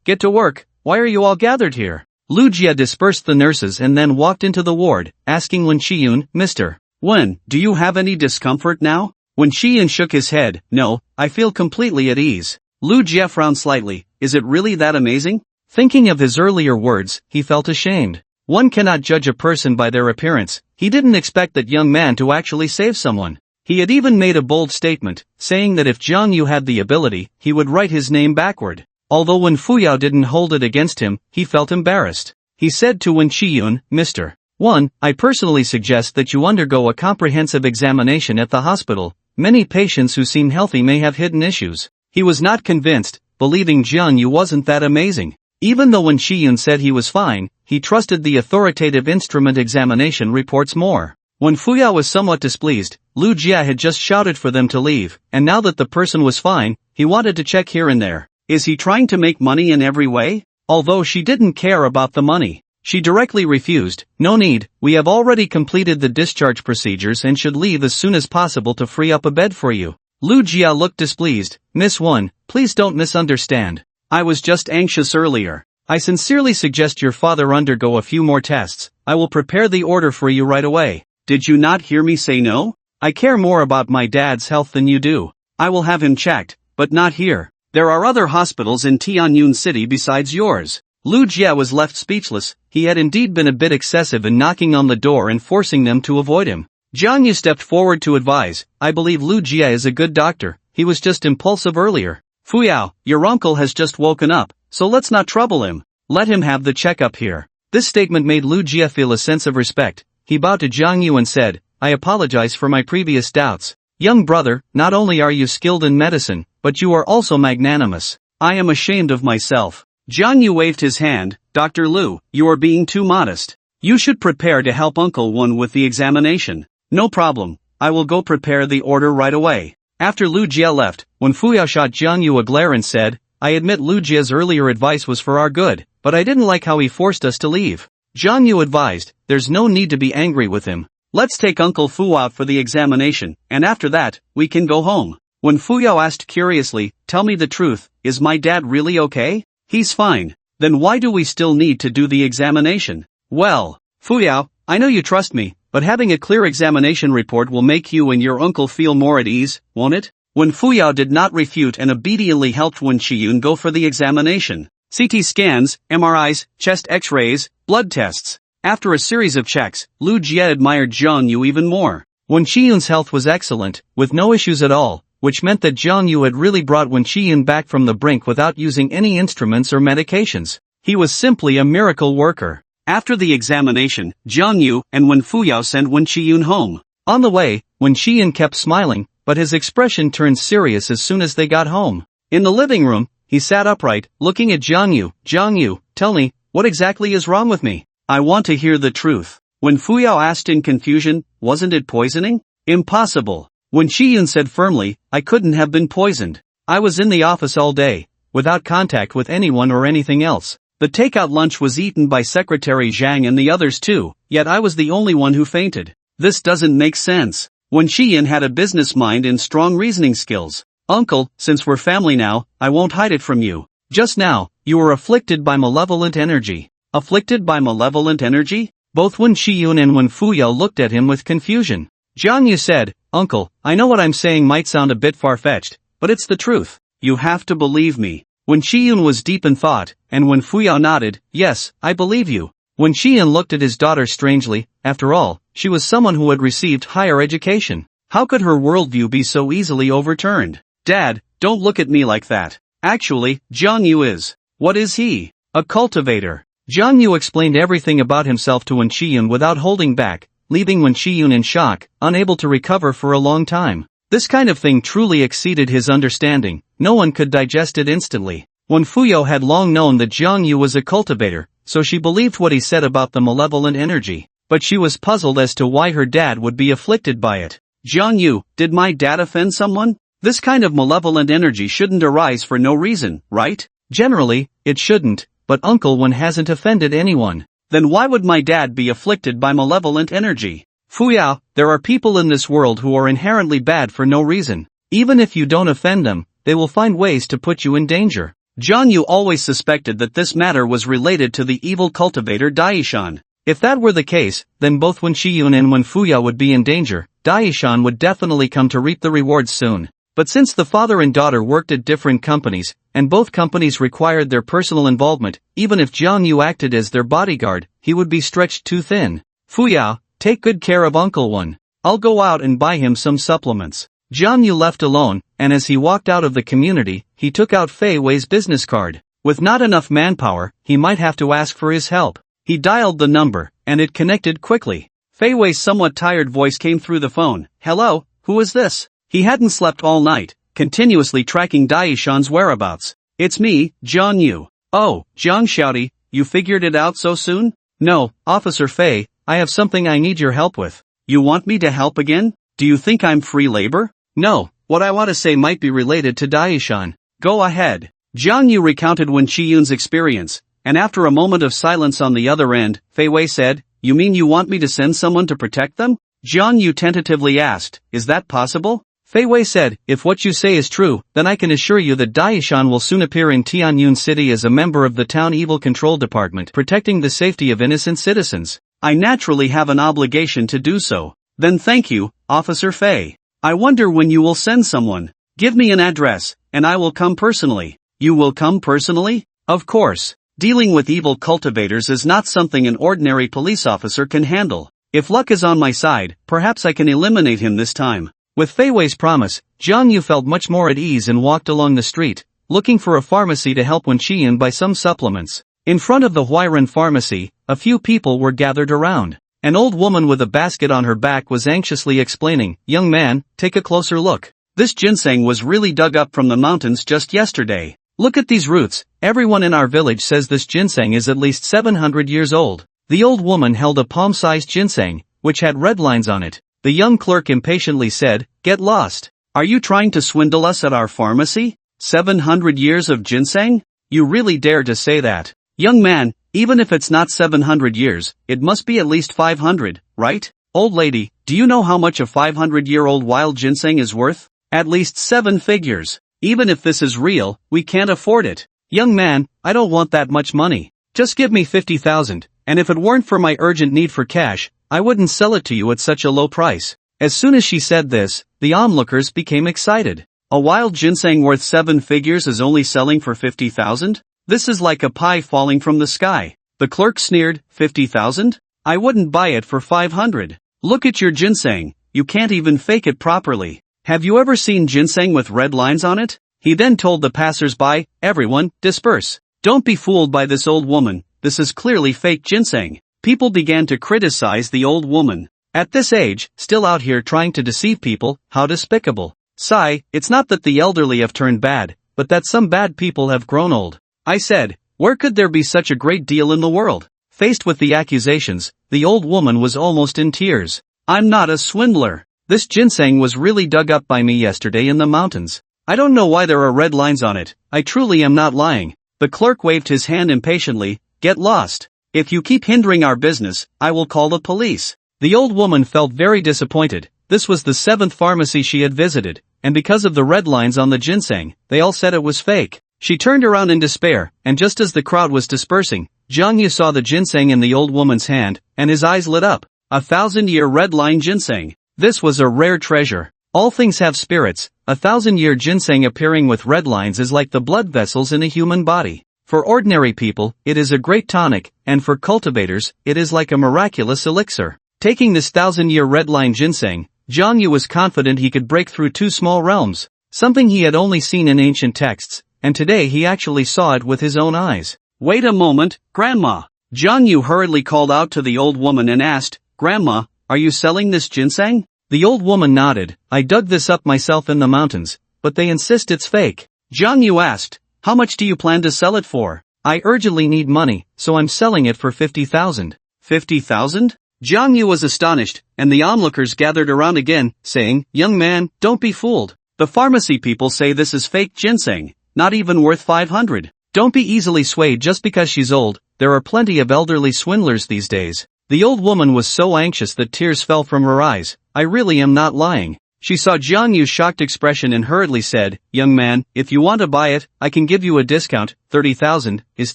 get to work. Why are you all gathered here? Lu Jia dispersed the nurses and then walked into the ward, asking Wen Qiyun, Mr. Wen, do you have any discomfort now? Wen Qiyun shook his head. No, I feel completely at ease. Lu Jia frowned slightly. Is it really that amazing? Thinking of his earlier words, he felt ashamed. One cannot judge a person by their appearance. He didn't expect that young man to actually save someone. He had even made a bold statement, saying that if Jiang Yu had the ability, he would write his name backward. Although when Fuyao didn't hold it against him, he felt embarrassed. He said to Wen Qiyun, Mr. Wen, I personally suggest that you undergo a comprehensive examination at the hospital. Many patients who seem healthy may have hidden issues. He was not convinced, believing Jiang Yu wasn't that amazing. Even though Wen Qiyun said he was fine, he trusted the authoritative instrument examination reports more. When Fuyao was somewhat displeased, Lu Jia had just shouted for them to leave, and now that the person was fine, he wanted to check here and there. Is he trying to make money in every way? Although she didn't care about the money, she directly refused. No need, we have already completed the discharge procedures and should leave as soon as possible to free up a bed for you. Lu Jia looked displeased. Miss Wen, please don't misunderstand. I was just anxious earlier. I sincerely suggest your father undergo a few more tests. I will prepare the order for you right away. Did you not hear me say no? I care more about my dad's health than you do. I will have him checked, but not here. There are other hospitals in Tianyun City besides yours. Lu Jia was left speechless. He had indeed been a bit excessive in knocking on the door and forcing them to avoid him. Jiang Yu stepped forward to advise. I believe Lu Jia is a good doctor. He was just impulsive earlier. Fuyao, your uncle has just woken up, so let's not trouble him. Let him have the checkup here. This statement made Lu Jia feel a sense of respect. He bowed to Jiang Yu and said, I apologize for my previous doubts. Young brother, not only are you skilled in medicine, but you are also magnanimous. I am ashamed of myself. Jiang Yu waved his hand. Dr. Lu, you are being too modest. You should prepare to help Uncle Wen with the examination. No problem, I will go prepare the order right away. After Lu Jia left, when Fuyao shot Jiang Yu a glare and said, I admit Lu Jia's earlier advice was for our good, but I didn't like how he forced us to leave. Jiang Yu advised, there's no need to be angry with him. Let's take Uncle Fu out for the examination, and after that, we can go home. When Fuyao asked curiously, tell me the truth, is my dad really okay? He's fine. Then why do we still need to do the examination? Well, Fuyao, I know you trust me, but having a clear examination report will make you and your uncle feel more at ease, won't it? When Fuyao did not refute and obediently helped Wen Qiyun go for the examination. CT scans, MRIs, chest x-rays, blood tests. After a series of checks, Lu Jia admired Jiang Yu even more. Wen Qiyun's health was excellent, with no issues at all, which meant that Jiang Yu had really brought Wen Qiyun back from the brink without using any instruments or medications. He was simply a miracle worker. After the examination, Jiang Yu and Wen Fuyao sent Wen Qiyun home. On the way, Wen Qiyun kept smiling, but his expression turned serious as soon as they got home. In the living room, he sat upright, looking at Jiang Yu. Jiang Yu, tell me, what exactly is wrong with me? I want to hear the truth. When Fuyao asked in confusion, wasn't it poisoning? Impossible. Wen Qiyun said firmly, I couldn't have been poisoned. I was in the office all day, without contact with anyone or anything else. The takeout lunch was eaten by Secretary Zhang and the others too, yet I was the only one who fainted. This doesn't make sense. Wen Qiyun had a business mind and strong reasoning skills. Uncle, since we're family now, I won't hide it from you. Just now, you were afflicted by malevolent energy. Afflicted by malevolent energy? Both Wen Shiyun and Wen Fuyo looked at him with confusion. Jiang Yu said, Uncle, I know what I'm saying might sound a bit far-fetched, but it's the truth. You have to believe me. Wen Shiyun was deep in thought, and Wen Fuyo nodded, yes, I believe you. Wen Shiyun looked at his daughter strangely. After all, she was someone who had received higher education. How could her worldview be so easily overturned? Dad, don't look at me like that. Actually, Jiang Yu is. What is he? A cultivator. Jiang Yu explained everything about himself to Wen Shiyun without holding back, leaving Wen Shiyun in shock, unable to recover for a long time. This kind of thing truly exceeded his understanding. No one could digest it instantly. Wen Fuyo had long known that Jiang Yu was a cultivator, so she believed what he said about the malevolent energy. But she was puzzled as to why her dad would be afflicted by it. Jiang Yu, did my dad offend someone? This kind of malevolent energy shouldn't arise for no reason, right? Generally, it shouldn't, but Uncle Wen hasn't offended anyone. Then why would my dad be afflicted by malevolent energy? Fuyao, there are people in this world who are inherently bad for no reason. Even if you don't offend them, they will find ways to put you in danger. Jiang Yu always suspected that this matter was related to the evil cultivator Daishan. If that were the case, then both Wen Shiyun and Wen Fuyo would be in danger. Daishan would definitely come to reap the rewards soon. But since the father and daughter worked at different companies, and both companies required their personal involvement, even if Jiang Yu acted as their bodyguard, he would be stretched too thin. Fuyao, take good care of Uncle Wen. I'll go out and buy him some supplements. Jiang Yu left alone, and as he walked out of the community, he took out Fei Wei's business card. With not enough manpower, he might have to ask for his help. He dialed the number, and it connected quickly. Fei Wei's somewhat tired voice came through the phone. Hello, who is this? He hadn't slept all night, continuously tracking Daishan's whereabouts. It's me, Jiang Yu. Oh, Jiang Shouty, you figured it out so soon? No, Officer Fei, I have something I need your help with. You want me to help again? Do you think I'm free labor? No, what I want to say might be related to Daishan. Go ahead. Jiang Yu recounted Wen Shiyun's experience, and after a moment of silence on the other end, Fei Wei said, You mean you want me to send someone to protect them? Jiang Yu tentatively asked, Is that possible? Fei Wei said, If what you say is true, then I can assure you that Daishan will soon appear in Tianyun City as a member of the Town Evil Control Department protecting the safety of innocent citizens. I naturally have an obligation to do so. Then thank you, Officer Fei. I wonder when you will send someone. Give me an address, and I will come personally. You will come personally? Of course. Dealing with evil cultivators is not something an ordinary police officer can handle. If luck is on my side, perhaps I can eliminate him this time. With Fei Wei's promise, Jiang Yu felt much more at ease and walked along the street, looking for a pharmacy to help Wen Qian buy some supplements. In front of the Huiran pharmacy, a few people were gathered around. An old woman with a basket on her back was anxiously explaining, Young man, take a closer look. This ginseng was really dug up from the mountains just yesterday. Look at these roots, everyone in our village says this ginseng is at least 700 years old. The old woman held a palm-sized ginseng, which had red lines on it. The young clerk impatiently said, Get lost. Are you trying to swindle us at our pharmacy? 700 years of ginseng? You really dare to say that? Young man, even if it's not 700 years, it must be at least 500, right? Old lady, do you know how much a 500-year-old wild ginseng is worth? At least 7 figures. Even if this is real, we can't afford it. Young man, I don't want that much money. Just give me 50,000, and if it weren't for my urgent need for cash, I wouldn't sell it to you at such a low price. As soon as she said this, the onlookers became excited. A wild ginseng worth 7 figures is only selling for 50,000? This is like a pie falling from the sky. The clerk sneered, 50,000? I wouldn't buy it for 500. Look at your ginseng, you can't even fake it properly. Have you ever seen ginseng with red lines on it? He then told the passers-by, Everyone, disperse. Don't be fooled by this old woman, this is clearly fake ginseng. People began to criticize the old woman. At this age, still out here trying to deceive people, how despicable. Sigh, it's not that the elderly have turned bad, but that some bad people have grown old. I said, where could there be such a great deal in the world? Faced with the accusations, the old woman was almost in tears. I'm not a swindler. This ginseng was really dug up by me yesterday in the mountains. I don't know why there are red lines on it, I truly am not lying. The clerk waved his hand impatiently, Get lost. If you keep hindering our business, I will call the police. The old woman felt very disappointed. This was the 7th pharmacy she had visited, and because of the red lines on the ginseng, they all said it was fake. She turned around in despair, and just as the crowd was dispersing, Jang Yu saw the ginseng in the old woman's hand, and his eyes lit up. 1,000-year red line ginseng. This was a rare treasure. All things have spirits. 1,000-year ginseng appearing with red lines is like the blood vessels in a human body. For ordinary people, it is a great tonic, and for cultivators, it is like a miraculous elixir. Taking this 1,000-year red line ginseng, Jang Yu was confident he could break through two small realms, something he had only seen in ancient texts, and today he actually saw it with his own eyes. Wait a moment, Grandma. Jang Yu hurriedly called out to the old woman and asked, Grandma, are you selling this ginseng? The old woman nodded. I dug this up myself in the mountains, but they insist it's fake. Jang Yu asked, how much do you plan to sell it for? I urgently need money, so I'm selling it for 50,000. 50,000? Jang Yu was astonished, and the onlookers gathered around again, saying, young man, don't be fooled. The pharmacy people say this is fake ginseng, not even worth 500. Don't be easily swayed just because she's old. There are plenty of elderly swindlers these days. The old woman was so anxious that tears fell from her eyes. I really am not lying. She saw Jang Yu's shocked expression and hurriedly said, young man, if you want to buy it, I can give you a discount. 30,000, is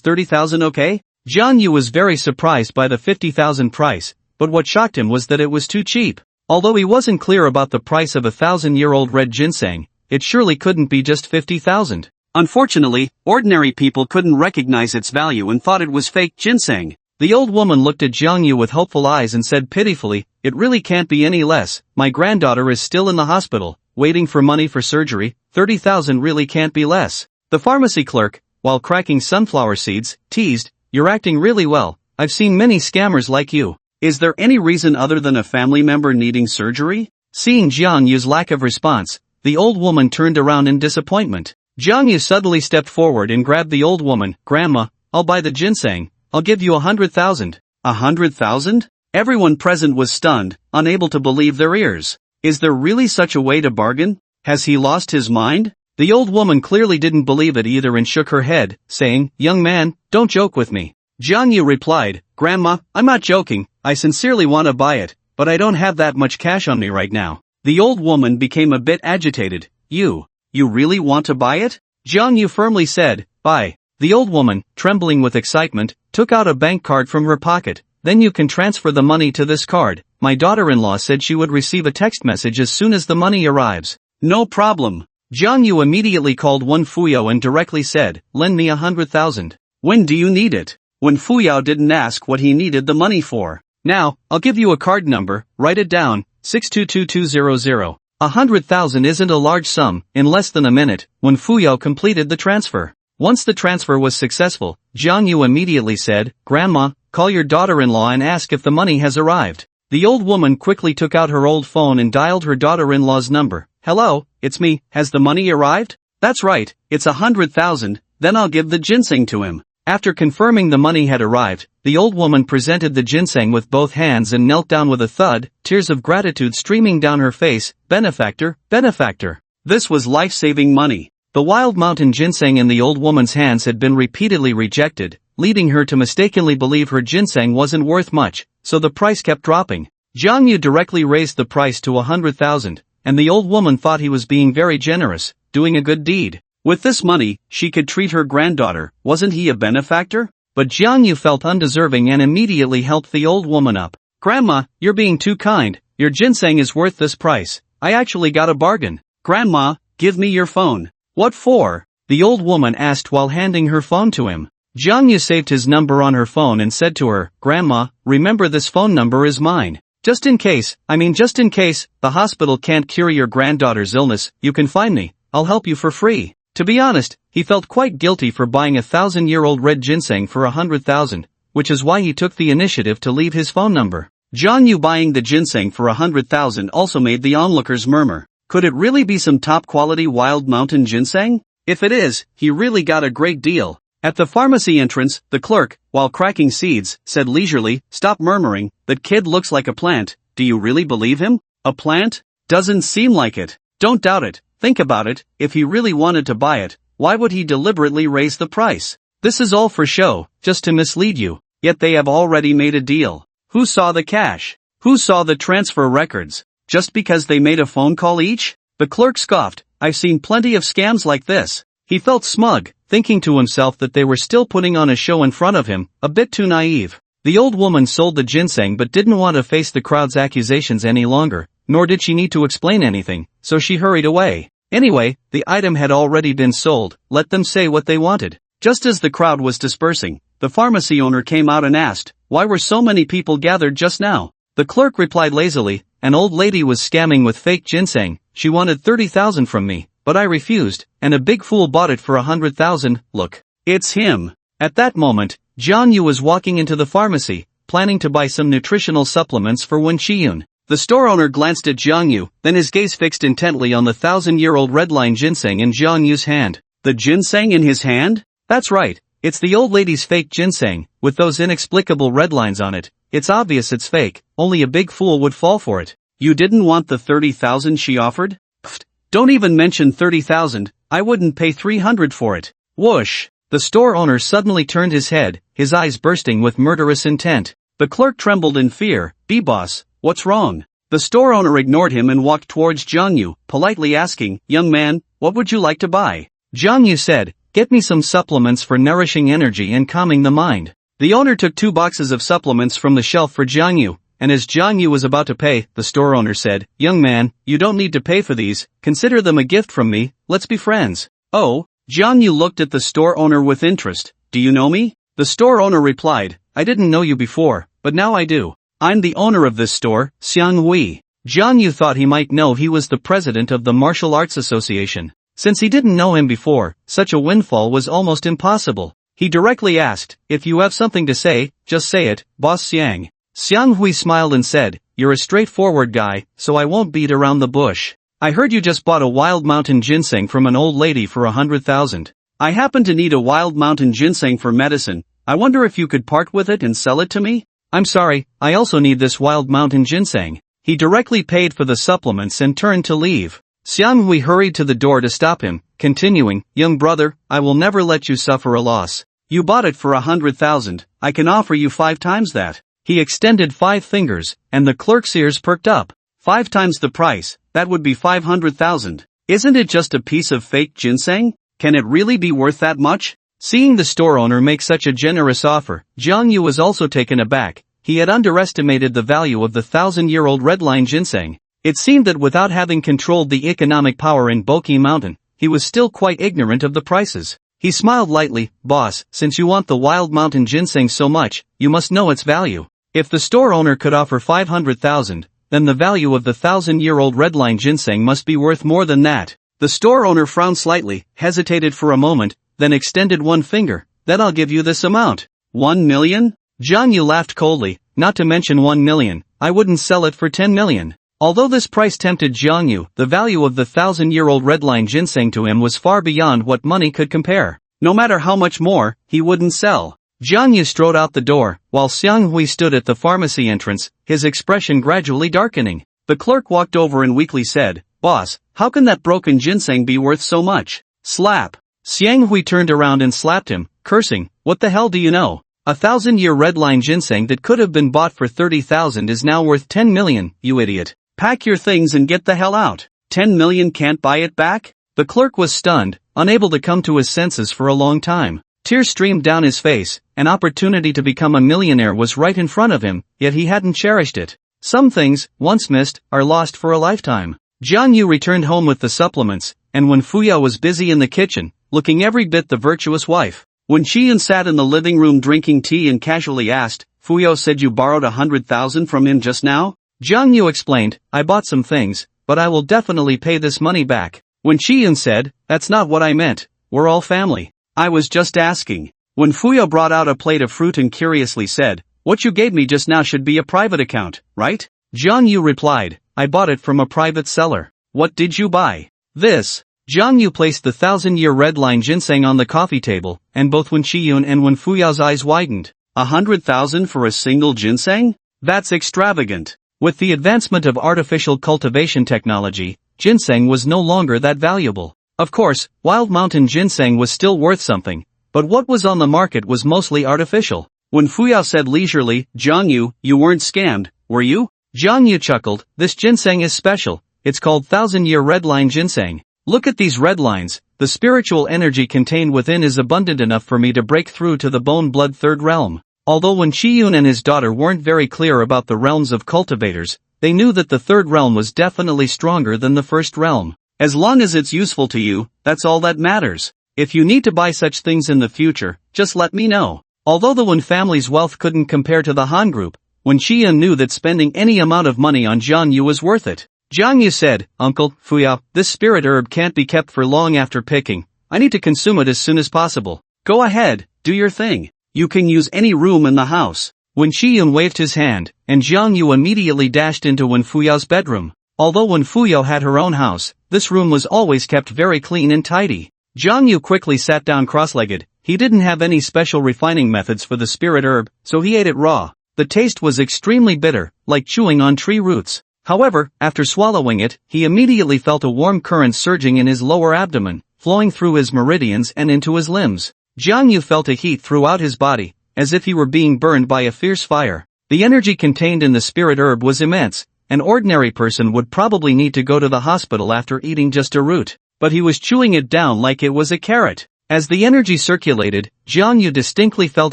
30,000 okay? Jang Yu was very surprised by the 50,000 price, but what shocked him was that it was too cheap. Although he wasn't clear about the price of 1,000-year-old red ginseng, it surely couldn't be just 50,000. Unfortunately, ordinary people couldn't recognize its value and thought it was fake ginseng. The old woman looked at Jang Yu with hopeful eyes and said pitifully, it really can't be any less. My granddaughter is still in the hospital, waiting for money for surgery. 30,000 really can't be less. The pharmacy clerk, while cracking sunflower seeds, teased, you're acting really well. I've seen many scammers like you. Is there any reason other than a family member needing surgery? Seeing Jang Yu's lack of response, the old woman turned around in disappointment. Jang Yu suddenly stepped forward and grabbed the old woman. Grandma, I'll buy the ginseng. I'll give you 100,000. 100,000? Everyone present was stunned, unable to believe their ears. Is there really such a way to bargain? Has he lost his mind? The old woman clearly didn't believe it either and shook her head, saying, young man, don't joke with me. Jang Yu replied, Grandma, I'm not joking, I sincerely want to buy it, but I don't have that much cash on me right now. The old woman became a bit agitated. You really want to buy it? Jang Yu firmly said, buy. The old woman, trembling with excitement, took out a bank card from her pocket. Then you can transfer the money to this card. My daughter-in-law said she would receive a text message as soon as the money arrives. No problem. Jang Yu immediately called one fuyo and directly said, lend me 100,000. When do you need it? When Fuyao didn't ask what he needed the money for. Now, I'll give you a card number, write it down, 622200. 100,000 isn't a large sum. In less than a minute, when Fuyo completed the transfer. Once the transfer was successful, Jang Yu immediately said, Grandma, call your daughter-in-law and ask if the money has arrived. The old woman quickly took out her old phone and dialed her daughter-in-law's number. Hello, it's me, has the money arrived? That's right, it's 100,000, then I'll give the ginseng to him. After confirming the money had arrived, the old woman presented the ginseng with both hands and knelt down with a thud, tears of gratitude streaming down her face. Benefactor, benefactor. This was life-saving money. The wild mountain ginseng in the old woman's hands had been repeatedly rejected, leading her to mistakenly believe her ginseng wasn't worth much, so the price kept dropping. Jang Yu directly raised the price to 100,000, and the old woman thought he was being very generous, doing a good deed. With this money, she could treat her granddaughter. Wasn't he a benefactor? But Jang Yu felt undeserving and immediately helped the old woman up. Grandma, you're being too kind. Your ginseng is worth this price. I actually got a bargain. Grandma, give me your phone. What for? The old woman asked while handing her phone to him. Jang Yu saved his number on her phone and said to her, Grandma, remember this phone number is mine. Just in case the hospital can't cure your granddaughter's illness, you can find me. I'll help you for free. To be honest, he felt quite guilty for buying 1,000-year-old red ginseng for 100,000, which is why he took the initiative to leave his phone number. Jang Yu buying the ginseng for 100,000 also made the onlookers murmur. Could it really be some top-quality wild mountain ginseng? If it is, he really got a great deal. At the pharmacy entrance, the clerk, while cracking seeds, said leisurely, Stop murmuring, that kid looks like a plant. Do you really believe him? A plant? Doesn't seem like it. Don't doubt it. Think about it, if he really wanted to buy it, why would he deliberately raise the price? This is all for show, just to mislead you. Yet they have already made a deal. Who saw the cash? Who saw the transfer records? Just because they made a phone call each? The clerk scoffed, I've seen plenty of scams like this. He felt smug, thinking to himself that they were still putting on a show in front of him, a bit too naive. The old woman sold the ginseng but didn't want to face the crowd's accusations any longer, nor did she need to explain anything, so she hurried away. Anyway, the item had already been sold, let them say what they wanted. Just as the crowd was dispersing, the pharmacy owner came out and asked, "Why were so many people gathered just now?" The clerk replied lazily, "An old lady was scamming with fake ginseng, she wanted 30,000 from me, but I refused, and a big fool bought it for 100,000, look. It's him." At that moment, Jiang Yu was walking into the pharmacy, planning to buy some nutritional supplements for Wen Qiyun. The store owner glanced at Jiang Yu, then his gaze fixed intently on the 1,000-year-old redline ginseng in Jiang Yu's hand. The ginseng in his hand? That's right, it's the old lady's fake ginseng, with those inexplicable red lines on it. It's obvious it's fake, only a big fool would fall for it. You didn't want the 30,000 she offered? Pfft, don't even mention 30,000, I wouldn't pay 300 for it. Whoosh! The store owner suddenly turned his head, his eyes bursting with murderous intent. The clerk trembled in fear. "Boss, what's wrong?" The store owner ignored him and walked towards Jiang Yu, politely asking, "Young man, what would you like to buy?" Jiang Yu said, "Get me some supplements for nourishing energy and calming the mind." The owner took 2 boxes of supplements from the shelf for Jiang Yu, and as Jiang Yu was about to pay, the store owner said, "Young man, you don't need to pay for these, consider them a gift from me, let's be friends." "Oh?" Jiang Yu looked at the store owner with interest. "Do you know me?" The store owner replied, "I didn't know you before, but now I do. I'm the owner of this store, Xiang Hui." Jiang Yu thought he might know he was the president of the Martial Arts Association. Since he didn't know him before, such a windfall was almost impossible. He directly asked, "If you have something to say, just say it, Boss Xiang." Xiang Hui smiled and said, "You're a straightforward guy, so I won't beat around the bush. I heard you just bought a wild mountain ginseng from an old lady for 100,000. I happen to need a wild mountain ginseng for medicine. I wonder if you could part with it and sell it to me?" "I'm sorry, I also need this wild mountain ginseng." He directly paid for the supplements and turned to leave. Xiang Hui hurried to the door to stop him, continuing, "Young brother, I will never let you suffer a loss. You bought it for 100,000, I can offer you 5 times that." He extended 5 fingers, and the clerk's ears perked up. 5 times the price, that would be 500,000. Isn't it just a piece of fake ginseng? Can it really be worth that much? Seeing the store owner make such a generous offer, Jiang Yu was also taken aback. He had underestimated the value of the 1,000-year-old redline ginseng. It seemed that without having controlled the economic power in Boqi Mountain, he was still quite ignorant of the prices. He smiled lightly, "Boss, since you want the wild mountain ginseng so much, you must know its value. If the store owner could offer 500,000, then the value of the 1,000-year-old redline ginseng must be worth more than that." The store owner frowned slightly, hesitated for a moment, then extended 1 finger. "Then I'll give you this amount." 1 million? Jiang Yu laughed coldly, "Not to mention 1 million, I wouldn't sell it for 10 million. Although this price tempted Jiang Yu, the value of the 1,000-year-old redline ginseng to him was far beyond what money could compare. No matter how much more, he wouldn't sell. Jiang Yu strode out the door, while Xiang Hui stood at the pharmacy entrance, his expression gradually darkening. The clerk walked over and weakly said, "Boss, how can that broken ginseng be worth so much?" Slap! Xiang Hui turned around and slapped him, cursing, "What the hell do you know? A 1,000-year redline ginseng that could have been bought for 30,000 is now worth 10 million, you idiot. Pack your things and get the hell out. 10 million can't buy it back?" The clerk was stunned, unable to come to his senses for a long time. Tears streamed down his face. An opportunity to become a millionaire was right in front of him, yet he hadn't cherished it. Some things, once missed, are lost for a lifetime. Jiang Yu returned home with the supplements, and when Fuyo was busy in the kitchen, looking every bit the virtuous wife. When Qian sat in the living room drinking tea and casually asked, "Fuyo said you borrowed 100,000 from him just now?" Jiang Yu explained, "I bought some things, but I will definitely pay this money back." When Qian said, "That's not what I meant, we're all family. I was just asking." When Fuyo brought out a plate of fruit and curiously said, "What you gave me just now should be a private account, right?" Jiang Yu replied, "I bought it from a private seller." "What did you buy?" "This." Jiang Yu placed the 1,000-year redline ginseng on the coffee table, and both Wen Qiyun and Wen Fuyao's eyes widened. 100,000 for a single ginseng? That's extravagant. With the advancement of artificial cultivation technology, ginseng was no longer that valuable. Of course, wild mountain ginseng was still worth something, but what was on the market was mostly artificial. When Fuyao said leisurely, "Jiang Yu, you weren't scammed, were you?" Jiang Yu chuckled, "This ginseng is special, it's called 1,000-year redline ginseng. Look at these red lines. The spiritual energy contained within is abundant enough for me to break through to the bone-blood third realm. Although Wen Shiyun and his daughter weren't very clear about the realms of cultivators, they knew that the third realm was definitely stronger than the first realm. As long as it's useful to you, that's all that matters. If you need to buy such things in the future, just let me know. Although the Wen family's wealth couldn't compare to the Han group, Wen Shiyun knew that spending any amount of money on Jiang Yu was worth it. Jiang Yu said, "Uncle, Fuya, this spirit herb can't be kept for long after picking. I need to consume it as soon as possible." "Go ahead, do your thing. You can use any room in the house." Wen Shiyun waved his hand, and Jiang Yu immediately dashed into Wen Fuyao's bedroom. Although Wen Fuyao had her own house, this room was always kept very clean and tidy. Jiang Yu quickly sat down cross-legged. He didn't have any special refining methods for the spirit herb, so he ate it raw. The taste was extremely bitter, like chewing on tree roots. However, after swallowing it, he immediately felt a warm current surging in his lower abdomen, flowing through his meridians and into his limbs. Jiang Yu felt a heat throughout his body, as if he were being burned by a fierce fire. The energy contained in the spirit herb was immense. An ordinary person would probably need to go to the hospital after eating just a root, but he was chewing it down like it was a carrot. As the energy circulated, Jiang Yu distinctly felt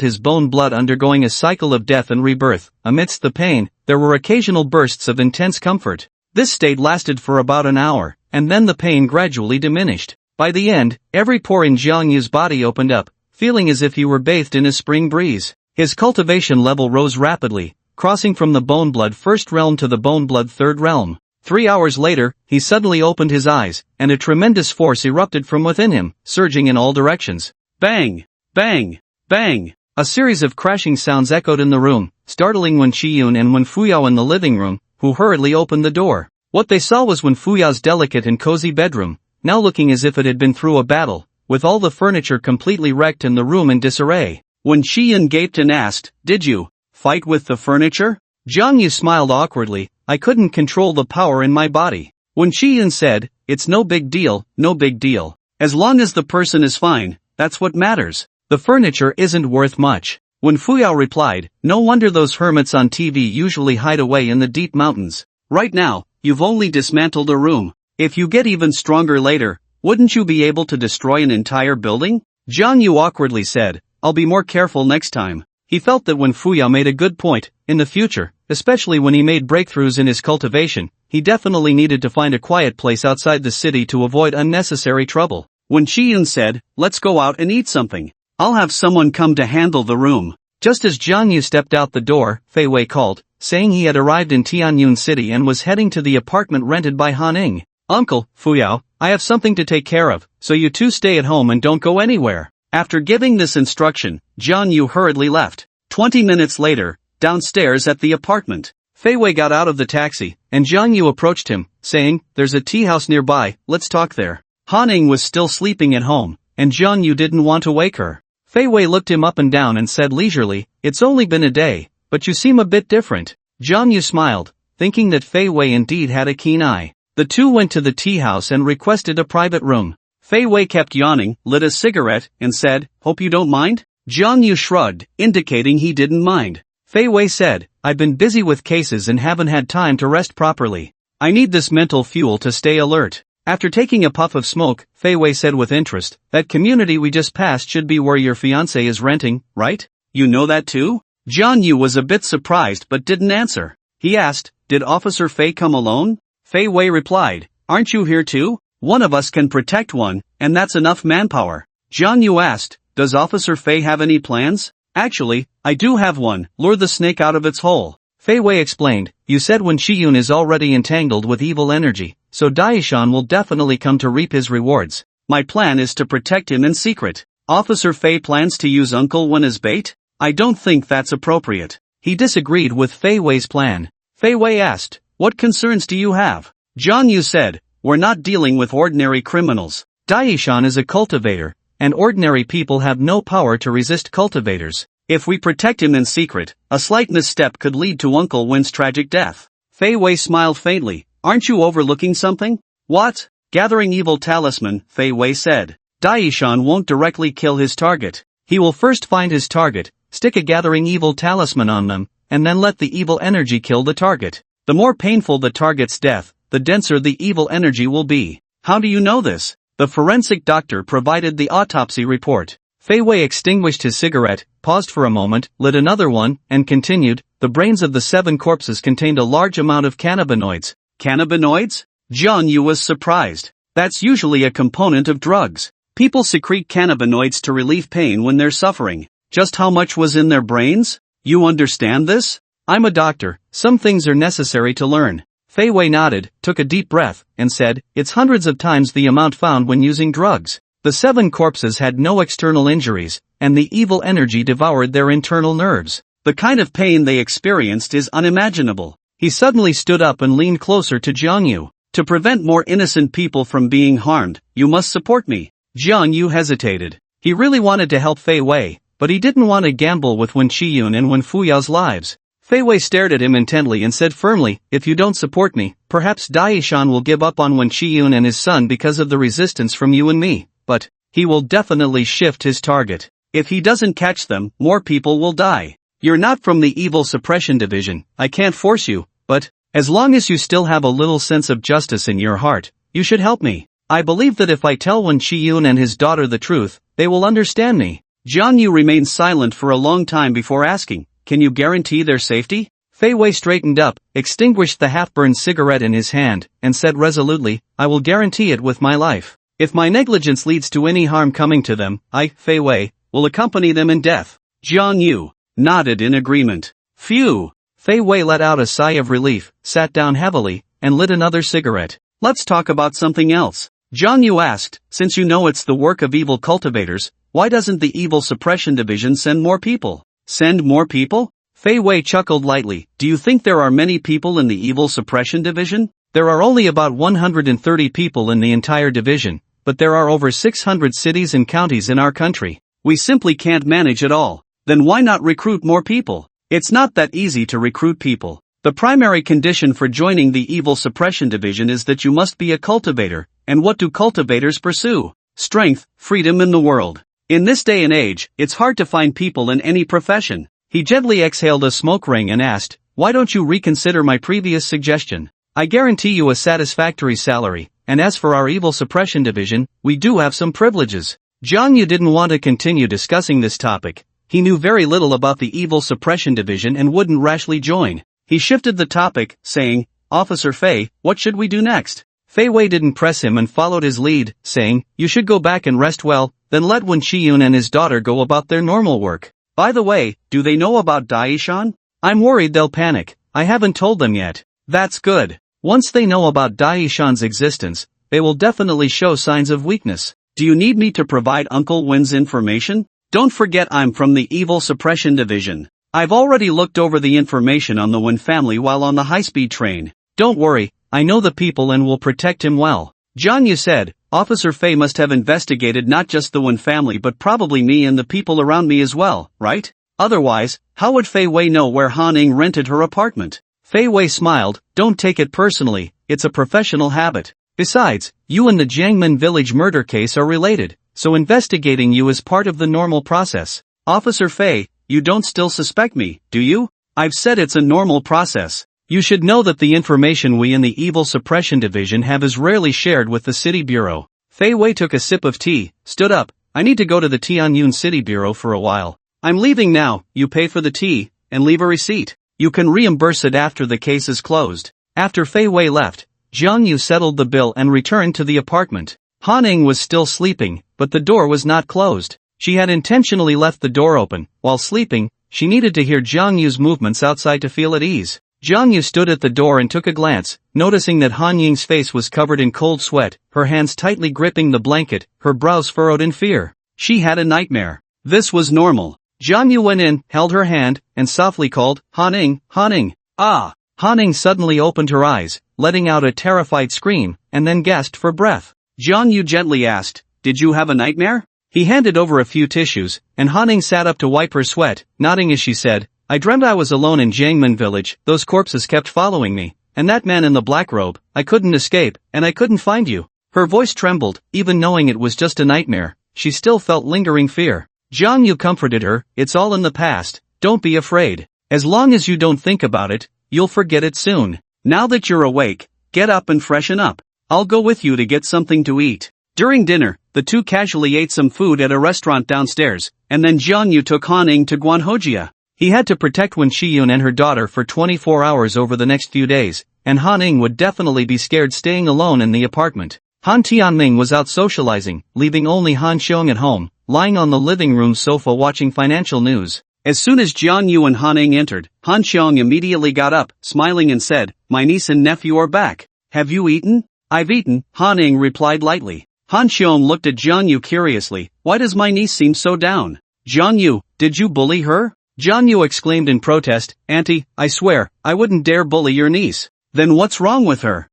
his bone blood undergoing a cycle of death and rebirth. Amidst the pain, there were occasional bursts of intense comfort. This state lasted for about an hour, and then the pain gradually diminished. By the end, every pore in Jiang Yu's body opened up, feeling as if he were bathed in a spring breeze. His cultivation level rose rapidly, crossing from the bone-blood first realm to the bone-blood third realm. 3 hours later, he suddenly opened his eyes, and a tremendous force erupted from within him, surging in all directions. Bang! Bang! Bang! A series of crashing sounds echoed in the room, startling Wen Shiyun and Wen Fuyao in the living room, who hurriedly opened the door. What they saw was Wen Fuyao's delicate and cozy bedroom, now looking as if it had been through a battle, with all the furniture completely wrecked and the room in disarray. Wen Shiyun gaped and asked, "Did you fight with the furniture?" Jiang Yu smiled awkwardly. "I couldn't control the power in my body." Wen Shiyun said, "It's no big deal, no big deal. As long as the person is fine, that's what matters. The furniture isn't worth much." Wen Fuyao replied, "No wonder those hermits on TV usually hide away in the deep mountains. Right now, you've only dismantled a room. If you get even stronger later, wouldn't you be able to destroy an entire building?" Jiang Yu awkwardly said, "I'll be more careful next time." He felt that Wen Fuyao made a good point. In the future, especially when he made breakthroughs in his cultivation, he definitely needed to find a quiet place outside the city to avoid unnecessary trouble. Wen Shiyun said, "Let's go out and eat something. I'll have someone come to handle the room." Just as Jiang Yu stepped out the door, Fei Wei called, saying he had arrived in Tianyun City and was heading to the apartment rented by Han Ing. "Uncle, Fuyao, I have something to take care of, so you two stay at home and don't go anywhere." After giving this instruction, Jiang Yu hurriedly left. 20 minutes later, downstairs at the apartment, Fei Wei got out of the taxi, and Jiang Yu approached him, saying, "There's a tea house nearby, let's talk there." Han Ing was still sleeping at home, and Jiang Yu didn't want to wake her. Fei Wei looked him up and down and said leisurely, "It's only been a day, but you seem a bit different." Jiang Yu smiled, thinking that Fei Wei indeed had a keen eye. The two went to the tea house and requested a private room. Fei Wei kept yawning, lit a cigarette, and said, "Hope you don't mind?" Jiang Yu shrugged, indicating he didn't mind. Fei Wei said, "I've been busy with cases and haven't had time to rest properly. I need this mental fuel to stay alert." After taking a puff of smoke, Fei Wei said with interest, "That community we just passed should be where your fiancé is renting, right?" "You know that too?" Jiang Yu was a bit surprised but didn't answer. He asked, "Did Officer Fei come alone?" Fei Wei replied, "Aren't you here too? One of us can protect one, and that's enough manpower." Jiang Yu asked, "Does Officer Fei have any plans?" "Actually, I do have one, lure the snake out of its hole." Fei Wei explained, "You said Wen Shiyun is already entangled with evil energy, so Daishan will definitely come to reap his rewards. My plan is to protect him in secret." "Officer Fei plans to use Uncle Wen as bait? I don't think that's appropriate." He disagreed with Fei Wei's plan. Fei Wei asked, "What concerns do you have?" Jiang Yu said, "We're not dealing with ordinary criminals. Daishan is a cultivator, and ordinary people have no power to resist cultivators. If we protect him in secret, a slight misstep could lead to Uncle Wen's tragic death." Fei Wei smiled faintly. "Aren't you overlooking something?" "What?" "Gathering evil talisman," Fei Wei said. "Daishan won't directly kill his target. He will first find his target, stick a gathering evil talisman on them, and then let the evil energy kill the target. The more painful the target's death, the denser the evil energy will be. How do you know this? The forensic doctor provided the autopsy report. Fei Wei extinguished his cigarette, paused for a moment, lit another one, and continued, the brains of the 7 corpses contained a large amount of cannabinoids. Cannabinoids? Jiang Yu was surprised. That's usually a component of drugs. People secrete cannabinoids to relieve pain when they're suffering. Just how much was in their brains? You understand this? I'm a doctor, some things are necessary to learn. Fei Wei nodded, took a deep breath, and said, it's hundreds of times the amount found when using drugs. The 7 corpses had no external injuries, and the evil energy devoured their internal nerves. The kind of pain they experienced is unimaginable. He suddenly stood up and leaned closer to Jiang Yu. To prevent more innocent people from being harmed, you must support me. Jiang Yu hesitated. He really wanted to help Fei Wei, but he didn't want to gamble with Wen Qiyun and Wen Fuyao's lives. Fei Wei stared at him intently and said firmly, if you don't support me, perhaps Daishan will give up on Wen Qiyun and his son because of the resistance from you and me, but he will definitely shift his target. If he doesn't catch them, more people will die. You're not from the Evil Suppression Division, I can't force you, but as long as you still have a little sense of justice in your heart, you should help me. I believe that if I tell Wen Qiyun and his daughter the truth, they will understand me. Jiang Yu remained silent for a long time before asking, can you guarantee their safety? Fei Wei straightened up, extinguished the half-burned cigarette in his hand, and said resolutely, I will guarantee it with my life. If my negligence leads to any harm coming to them, I, Fei Wei, will accompany them in death. Jiang Yu nodded in agreement. Phew! Fei Wei let out a sigh of relief, sat down heavily, and lit another cigarette. Let's talk about something else. Jiang Yu asked, since you know it's the work of evil cultivators, why doesn't the Evil Suppression Division send more people? Send more people? Fei Wei chuckled lightly. Do you think there are many people in the Evil Suppression Division? There are only about 130 people in the entire division, but there are over 600 cities and counties in our country. We simply can't manage it all. Then why not recruit more people? It's not that easy to recruit people. The primary condition for joining the Evil Suppression Division is that you must be a cultivator, and what do cultivators pursue? Strength, freedom in the world. In this day and age, it's hard to find people in any profession. He gently exhaled a smoke ring and asked, why don't you reconsider my previous suggestion? I guarantee you a satisfactory salary, and as for our Evil Suppression Division, we do have some privileges. Jiang Yu didn't want to continue discussing this topic. He knew very little about the Evil Suppression Division and wouldn't rashly join. He shifted the topic, saying, Officer Fei, what should we do next? Fei Wei didn't press him and followed his lead, saying, you should go back and rest well, then let Wen Qiyun and his daughter go about their normal work. By the way, do they know about Daishan? I'm worried they'll panic. I haven't told them yet. That's good. Once they know about Daishan's existence, they will definitely show signs of weakness. Do you need me to provide Uncle Wen's information? Don't forget I'm from the Evil Suppression Division. I've already looked over the information on the Wen family while on the high-speed train. Don't worry, I know the people and will protect him well. Jiang Yu said, Officer Fei must have investigated not just the Wen family but probably me and the people around me as well, right? Otherwise, how would Fei Wei know where Han Ning rented her apartment? Fei Wei smiled, don't take it personally, it's a professional habit. Besides, you and the Jiangmen Village murder case are related, so investigating you is part of the normal process. Officer Fei, you don't still suspect me, do you? I've said it's a normal process. You should know that the information we in the Evil Suppression Division have is rarely shared with the City Bureau. Fei Wei took a sip of tea, stood up, I need to go to the Tianyun City Bureau for a while. I'm leaving now, you pay for the tea, and leave a receipt. You can reimburse it after the case is closed. After Fei Wei left, Jiang Yu settled the bill and returned to the apartment. Han Ning was still sleeping, but the door was not closed. She had intentionally left the door open. While sleeping, she needed to hear Jiang Yu's movements outside to feel at ease. Jiang Yu stood at the door and took a glance, noticing that Han Ying's face was covered in cold sweat, her hands tightly gripping the blanket, her brows furrowed in fear. She had a nightmare. This was normal. Jiang Yu went in, held her hand, and softly called, Han Ning, Han Ning. Ah! Han Ning suddenly opened her eyes, letting out a terrified scream, and then gasped for breath. Jiang Yu gently asked, did you have a nightmare? He handed over a few tissues, and Han Ning sat up to wipe her sweat, nodding as she said, I dreamt I was alone in Jiangmen Village, those corpses kept following me, and that man in the black robe, I couldn't escape, and I couldn't find you. Her voice trembled, even knowing it was just a nightmare, she still felt lingering fear. Jiang Yu comforted her, it's all in the past, don't be afraid. As long as you don't think about it, you'll forget it soon. Now that you're awake, get up and freshen up. I'll go with you to get something to eat. During dinner, the two casually ate some food at a restaurant downstairs, and then Jiangyu took Han-ing to Guanhojia. He had to protect Wen Shiyun and her daughter for 24 hours over the next few days, and Han-ing would definitely be scared staying alone in the apartment. Han Tianming was out socializing, leaving only Han Xiong at home, lying on the living room sofa watching financial news. As soon as Jiangyu and Han-ing entered, Han Xiong immediately got up, smiling and said, "My niece and nephew are back. Have you eaten?" "I've eaten," Han-ing replied lightly. Han Xiong looked at Jiangyu curiously. "Why does my niece seem so down?" "Jiangyu, did you bully her?" Jiangyu exclaimed in protest. "Auntie, I swear, I wouldn't dare bully your niece." "Then what's wrong with her?"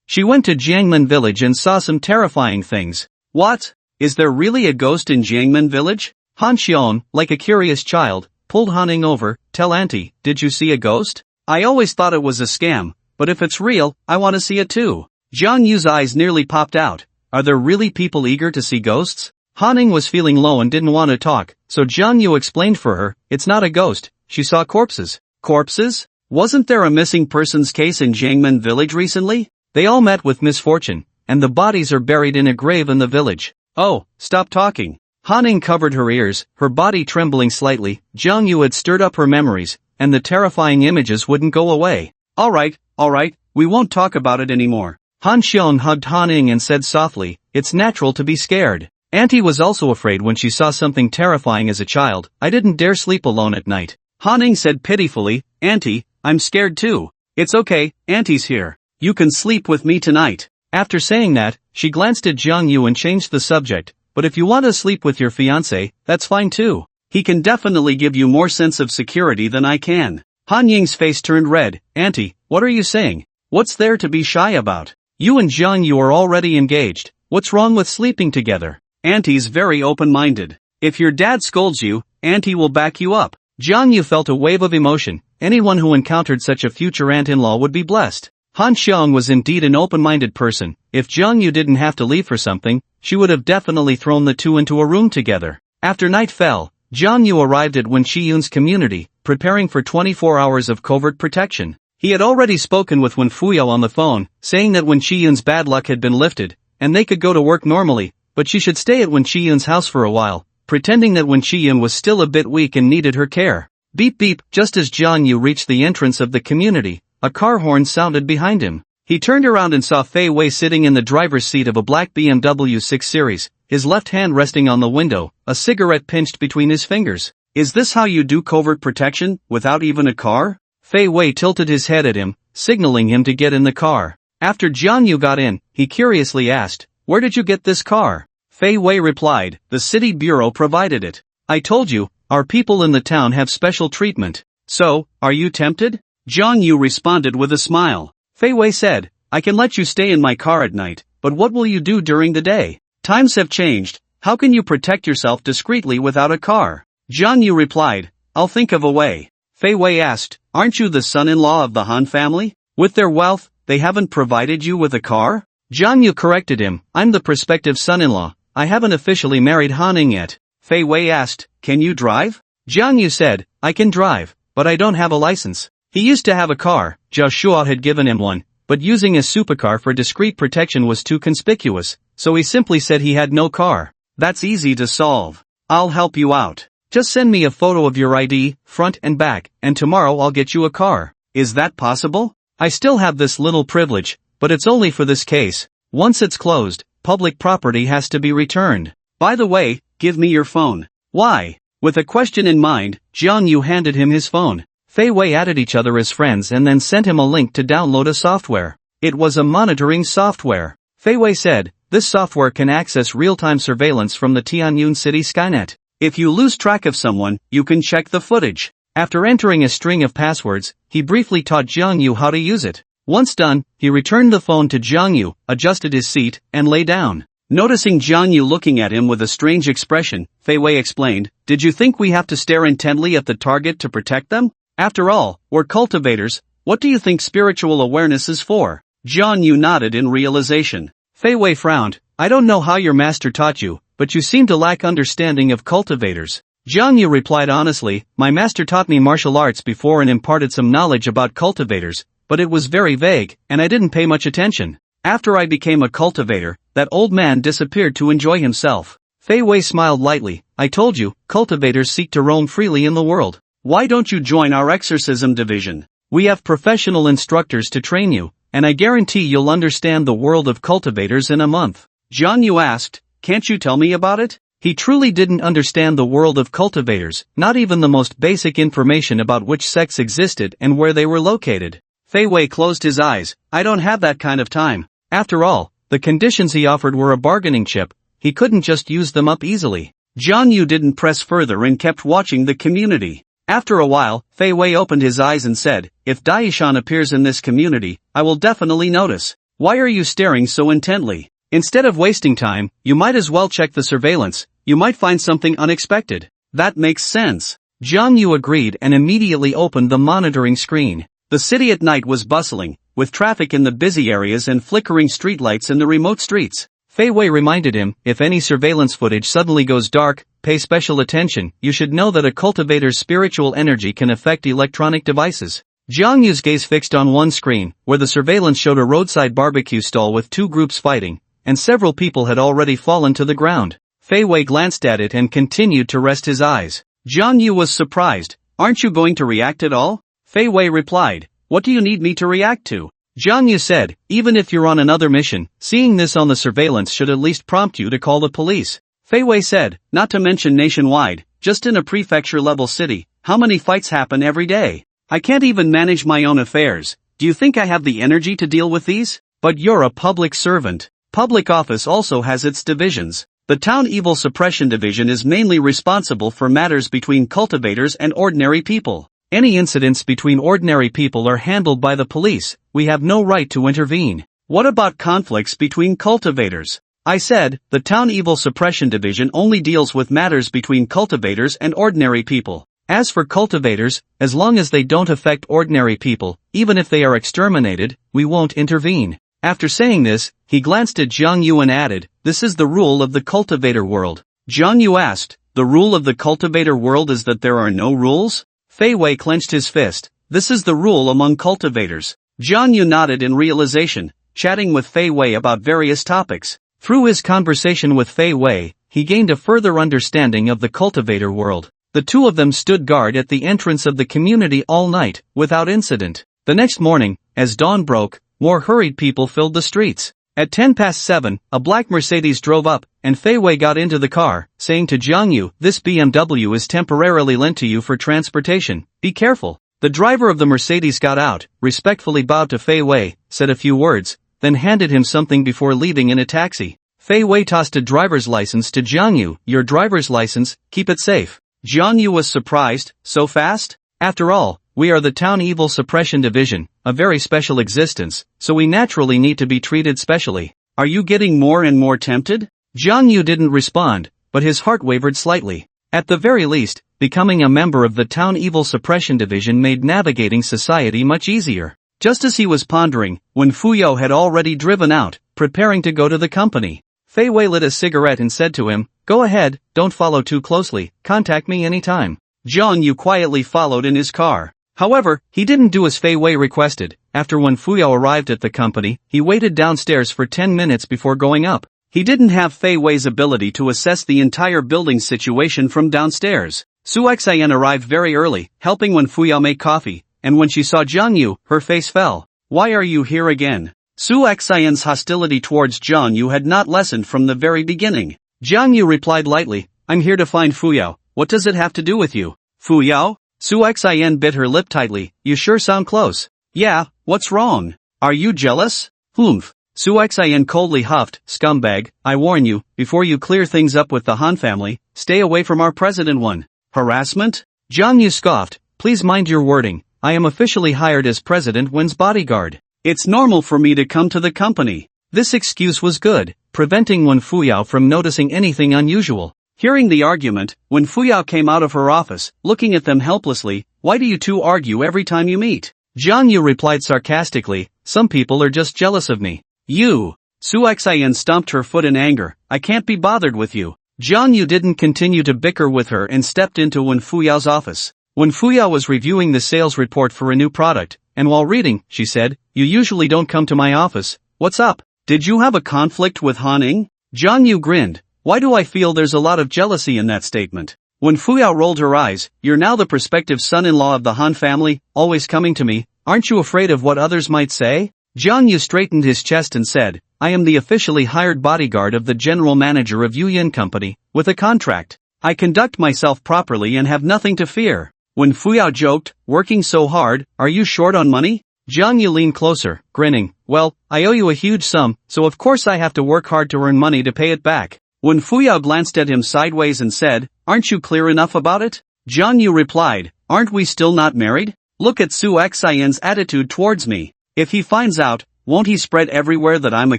She went to Jang Village and saw some terrifying things." "What? Is there really a ghost in Jang Village?" Han Xiong, like a curious child, pulled Han-ing over. "Tell Auntie, did you see a ghost? I always thought it was a scam, but if it's real, I want to see it too." Jiangyu's eyes nearly popped out. Are there really people eager to see ghosts? Han-ing was feeling low and didn't want to talk, so Jiangyu explained for her, "It's not a ghost, she saw corpses." "Corpses? Wasn't there a missing persons case in Jangmen Village recently?" "They all met with misfortune, and the bodies are buried in a grave in the village." "Oh, stop talking." Han-ing covered her ears, her body trembling slightly. Jiangyu had stirred up her memories, and the terrifying images wouldn't go away. All right, we won't talk about it anymore." Han Xiong hugged Han-ing and said softly, "It's natural to be scared. Auntie was also afraid when she saw something terrifying as a child. I didn't dare sleep alone at night." Han-ing said pitifully, "Auntie, I'm scared too." "It's okay, Auntie's here. You can sleep with me tonight." After saying that, she glanced at Jiangyu and changed the subject. "But if you want to sleep with your fiancé, that's fine too. He can definitely give you more sense of security than I can." Han Ying's face turned red. "Auntie, what are you saying? What's there to be shy about? You and Jiangyu are already engaged. What's wrong with sleeping together?" "Auntie's very open-minded. If your dad scolds you, Auntie will back you up." Jiangyu felt a wave of emotion. Anyone who encountered such a future aunt-in-law would be blessed. Han Xiong was indeed an open-minded person. If Jiangyu didn't have to leave for something, she would have definitely thrown the two into a room together. After night fell, Jiangyu arrived at Wen Shiyun's community, preparing for 24 hours of covert protection. He had already spoken with Wen Fuyo on the phone, saying that Wen Shiyun's bad luck had been lifted, and they could go to work normally, but she should stay at Wen Shiyun's house for a while, pretending that Wen Shiyun was still a bit weak and needed her care. Beep beep, just as Jiangyu reached the entrance of the community, a car horn sounded behind him. He turned around and saw Fei Wei sitting in the driver's seat of a black BMW 6 Series, his left hand resting on the window, a cigarette pinched between his fingers. "Is this how you do covert protection, without even a car?" Fei Wei tilted his head at him, signaling him to get in the car. After Jiangyu got in, he curiously asked, "Where did you get this car?" Fei Wei replied, "The city bureau provided it. I told you, our people in the town have special treatment. So, are you tempted?" Jiangyu responded with a smile. Fei Wei said, "I can let you stay in my car at night, but what will you do during the day? Times have changed, how can you protect yourself discreetly without a car?" Jiangyu replied, "I'll think of a way." Fei Wei asked, "Aren't you the son-in-law of the Han family? With their wealth, they haven't provided you with a car?" Jiangyu corrected him, "I'm the prospective son-in-law, I haven't officially married Han-ing yet." Fei Wei asked, "Can you drive?" Jiangyu said, "I can drive, but I don't have a license." He used to have a car, Zhao Shuo had given him one, but using a supercar for discreet protection was too conspicuous, so he simply said he had no car. "That's easy to solve. I'll help you out. Just send me a photo of your ID, front and back, and tomorrow I'll get you a car." "Is that possible?" "I still have this little privilege, but it's only for this case. Once it's closed, public property has to be returned. By the way, give me your phone." "Why?" With a question in mind, Jiangyu handed him his phone. Fei Wei added each other as friends and then sent him a link to download a software. It was a monitoring software. Fei Wei said, "This software can access real-time surveillance from the Tianyun City Skynet. If you lose track of someone, you can check the footage." After entering a string of passwords, he briefly taught Jiangyu how to use it. Once done, he returned the phone to Jiangyu, adjusted his seat, and lay down. Noticing Jiangyu looking at him with a strange expression, Fei Wei explained, "Did you think we have to stare intently at the target to protect them? After all, we're cultivators. What do you think spiritual awareness is for?" Jiangyu nodded in realization. Fei Wei frowned, "I don't know how your master taught you, but you seem to lack understanding of cultivators." Jiangyu replied honestly, "My master taught me martial arts before and imparted some knowledge about cultivators, but it was very vague, and I didn't pay much attention. After I became a cultivator, that old man disappeared to enjoy himself. Fei Wei smiled lightly. I told you, cultivators seek to roam freely in the world. Why don't you join our exorcism division? We have professional instructors to train you, and I guarantee you'll understand the world of cultivators in a month. Zhang Yu asked, can't you tell me about it? He truly didn't understand the world of cultivators, not even the most basic information about which sects existed and where they were located. Fei Wei closed his eyes. I don't have that kind of time. After all, the conditions he offered were a bargaining chip. He couldn't just use them up easily. Zhang Yu didn't press further and kept watching the community. After a while, Fei Wei opened his eyes and said, if Daishan appears in this community, I will definitely notice. Why are you staring so intently? Instead of wasting time, you might as well check the surveillance. You might find something unexpected. That makes sense. Zhang Yu agreed and immediately opened the monitoring screen. The city at night was bustling, with traffic in the busy areas and flickering streetlights in the remote streets. Fei Wei reminded him, if any surveillance footage suddenly goes dark, pay special attention. You should know that a cultivator's spiritual energy can affect electronic devices. Zhang Yu's gaze fixed on one screen, where the surveillance showed a roadside barbecue stall with two groups fighting, and several people had already fallen to the ground. Fei Wei glanced at it and continued to rest his eyes. Zhang Yu was surprised. Aren't you going to react at all? Fei Wei replied. What do you need me to react to? Zhang Yu said, even if you're on another mission, seeing this on the surveillance should at least prompt you to call the police. Fei Wei said, not to mention nationwide, just in a prefecture-level city, how many fights happen every day? I can't even manage my own affairs. Do you think I have the energy to deal with these? But you're a public servant. Public office also has its divisions. The Town Evil Suppression Division is mainly responsible for matters between cultivators and ordinary people. Any incidents between ordinary people are handled by the police. We have no right to intervene. What about conflicts between cultivators? I said, the Town Evil Suppression Division only deals with matters between cultivators and ordinary people. As for cultivators, as long as they don't affect ordinary people, even if they are exterminated, we won't intervene. After saying this, he glanced at Zhang Yu and added, this is the rule of the cultivator world. Zhang Yu asked, the rule of the cultivator world is that there are no rules? Fei Wei clenched his fist. This is the rule among cultivators. Zhang Yu nodded in realization, chatting with Fei Wei about various topics. Through his conversation with Fei Wei, he gained a further understanding of the cultivator world. The two of them stood guard at the entrance of the community all night, without incident. The next morning, as dawn broke, more hurried people filled the streets. At 7:10, a black Mercedes drove up, and Fei Wei got into the car, saying to Zhang Yu, this BMW is temporarily lent to you for transportation. Be careful. The driver of the Mercedes got out, respectfully bowed to Fei Wei, said a few words, then handed him something before leaving in a taxi. Fei Wei tossed a driver's license to Zhang Yu. Your driver's license, keep it safe. Zhang Yu was surprised, so fast? After all, we are the Town Evil Suppression Division, a very special existence, so we naturally need to be treated specially. Are you getting more and more tempted? Zhang Yu didn't respond, but his heart wavered slightly. At the very least, becoming a member of the Town Evil Suppression Division made navigating society much easier. Just as he was pondering, when Fuyo had already driven out, preparing to go to the company, Fei Wei lit a cigarette and said to him, go ahead, don't follow too closely, contact me anytime. Zhang Yu quietly followed in his car. However, he didn't do as Fei Wei requested. After when Fuyo arrived at the company, he waited downstairs for 10 minutes before going up. He didn't have Fei Wei's ability to assess the entire building situation from downstairs. Su Xian arrived very early, helping when Fuyo made coffee, and when she saw Zhang Yu, her face fell. Why are you here again? Su Xian's hostility towards Zhang Yu had not lessened from the very beginning. Zhang Yu replied lightly, I'm here to find Fuyo. What does it have to do with you? Fuyo? Su Xian bit her lip tightly. You sure sound close. Yeah, what's wrong? Are you jealous? Humph. Su Xian coldly huffed, scumbag, I warn you, before you clear things up with the Han family, stay away from our president one. Harassment? Zhang Yu scoffed, please mind your wording, I am officially hired as President Wen's bodyguard. It's normal for me to come to the company. This excuse was good, preventing Wen Fuyao from noticing anything unusual. Hearing the argument, when Fuyao came out of her office, looking at them helplessly, why do you two argue every time you meet? Zhang Yu replied sarcastically, some people are just jealous of me. You! Su Xian stomped her foot in anger, I can't be bothered with you. Zhang Yu didn't continue to bicker with her and stepped into Wen Fuyao's office. Wen Fuyao was reviewing the sales report for a new product, and while reading, she said, you usually don't come to my office, what's up? Did you have a conflict with Han Ing? Zhang Yu grinned. Why do I feel there's a lot of jealousy in that statement? When Fuyao rolled her eyes, you're now the prospective son-in-law of the Han family, always coming to me, aren't you afraid of what others might say? Zhang Yu straightened his chest and said, I am the officially hired bodyguard of the general manager of Yuyin Company, with a contract. I conduct myself properly and have nothing to fear. When Fuyao joked, working so hard, are you short on money? Zhang Yu leaned closer, grinning, well, I owe you a huge sum, so of course I have to work hard to earn money to pay it back. When Fuyao glanced at him sideways and said, aren't you clear enough about it? Zhang Yu replied, aren't we still not married? Look at Su Xian's attitude towards me. If he finds out, won't he spread everywhere that I'm a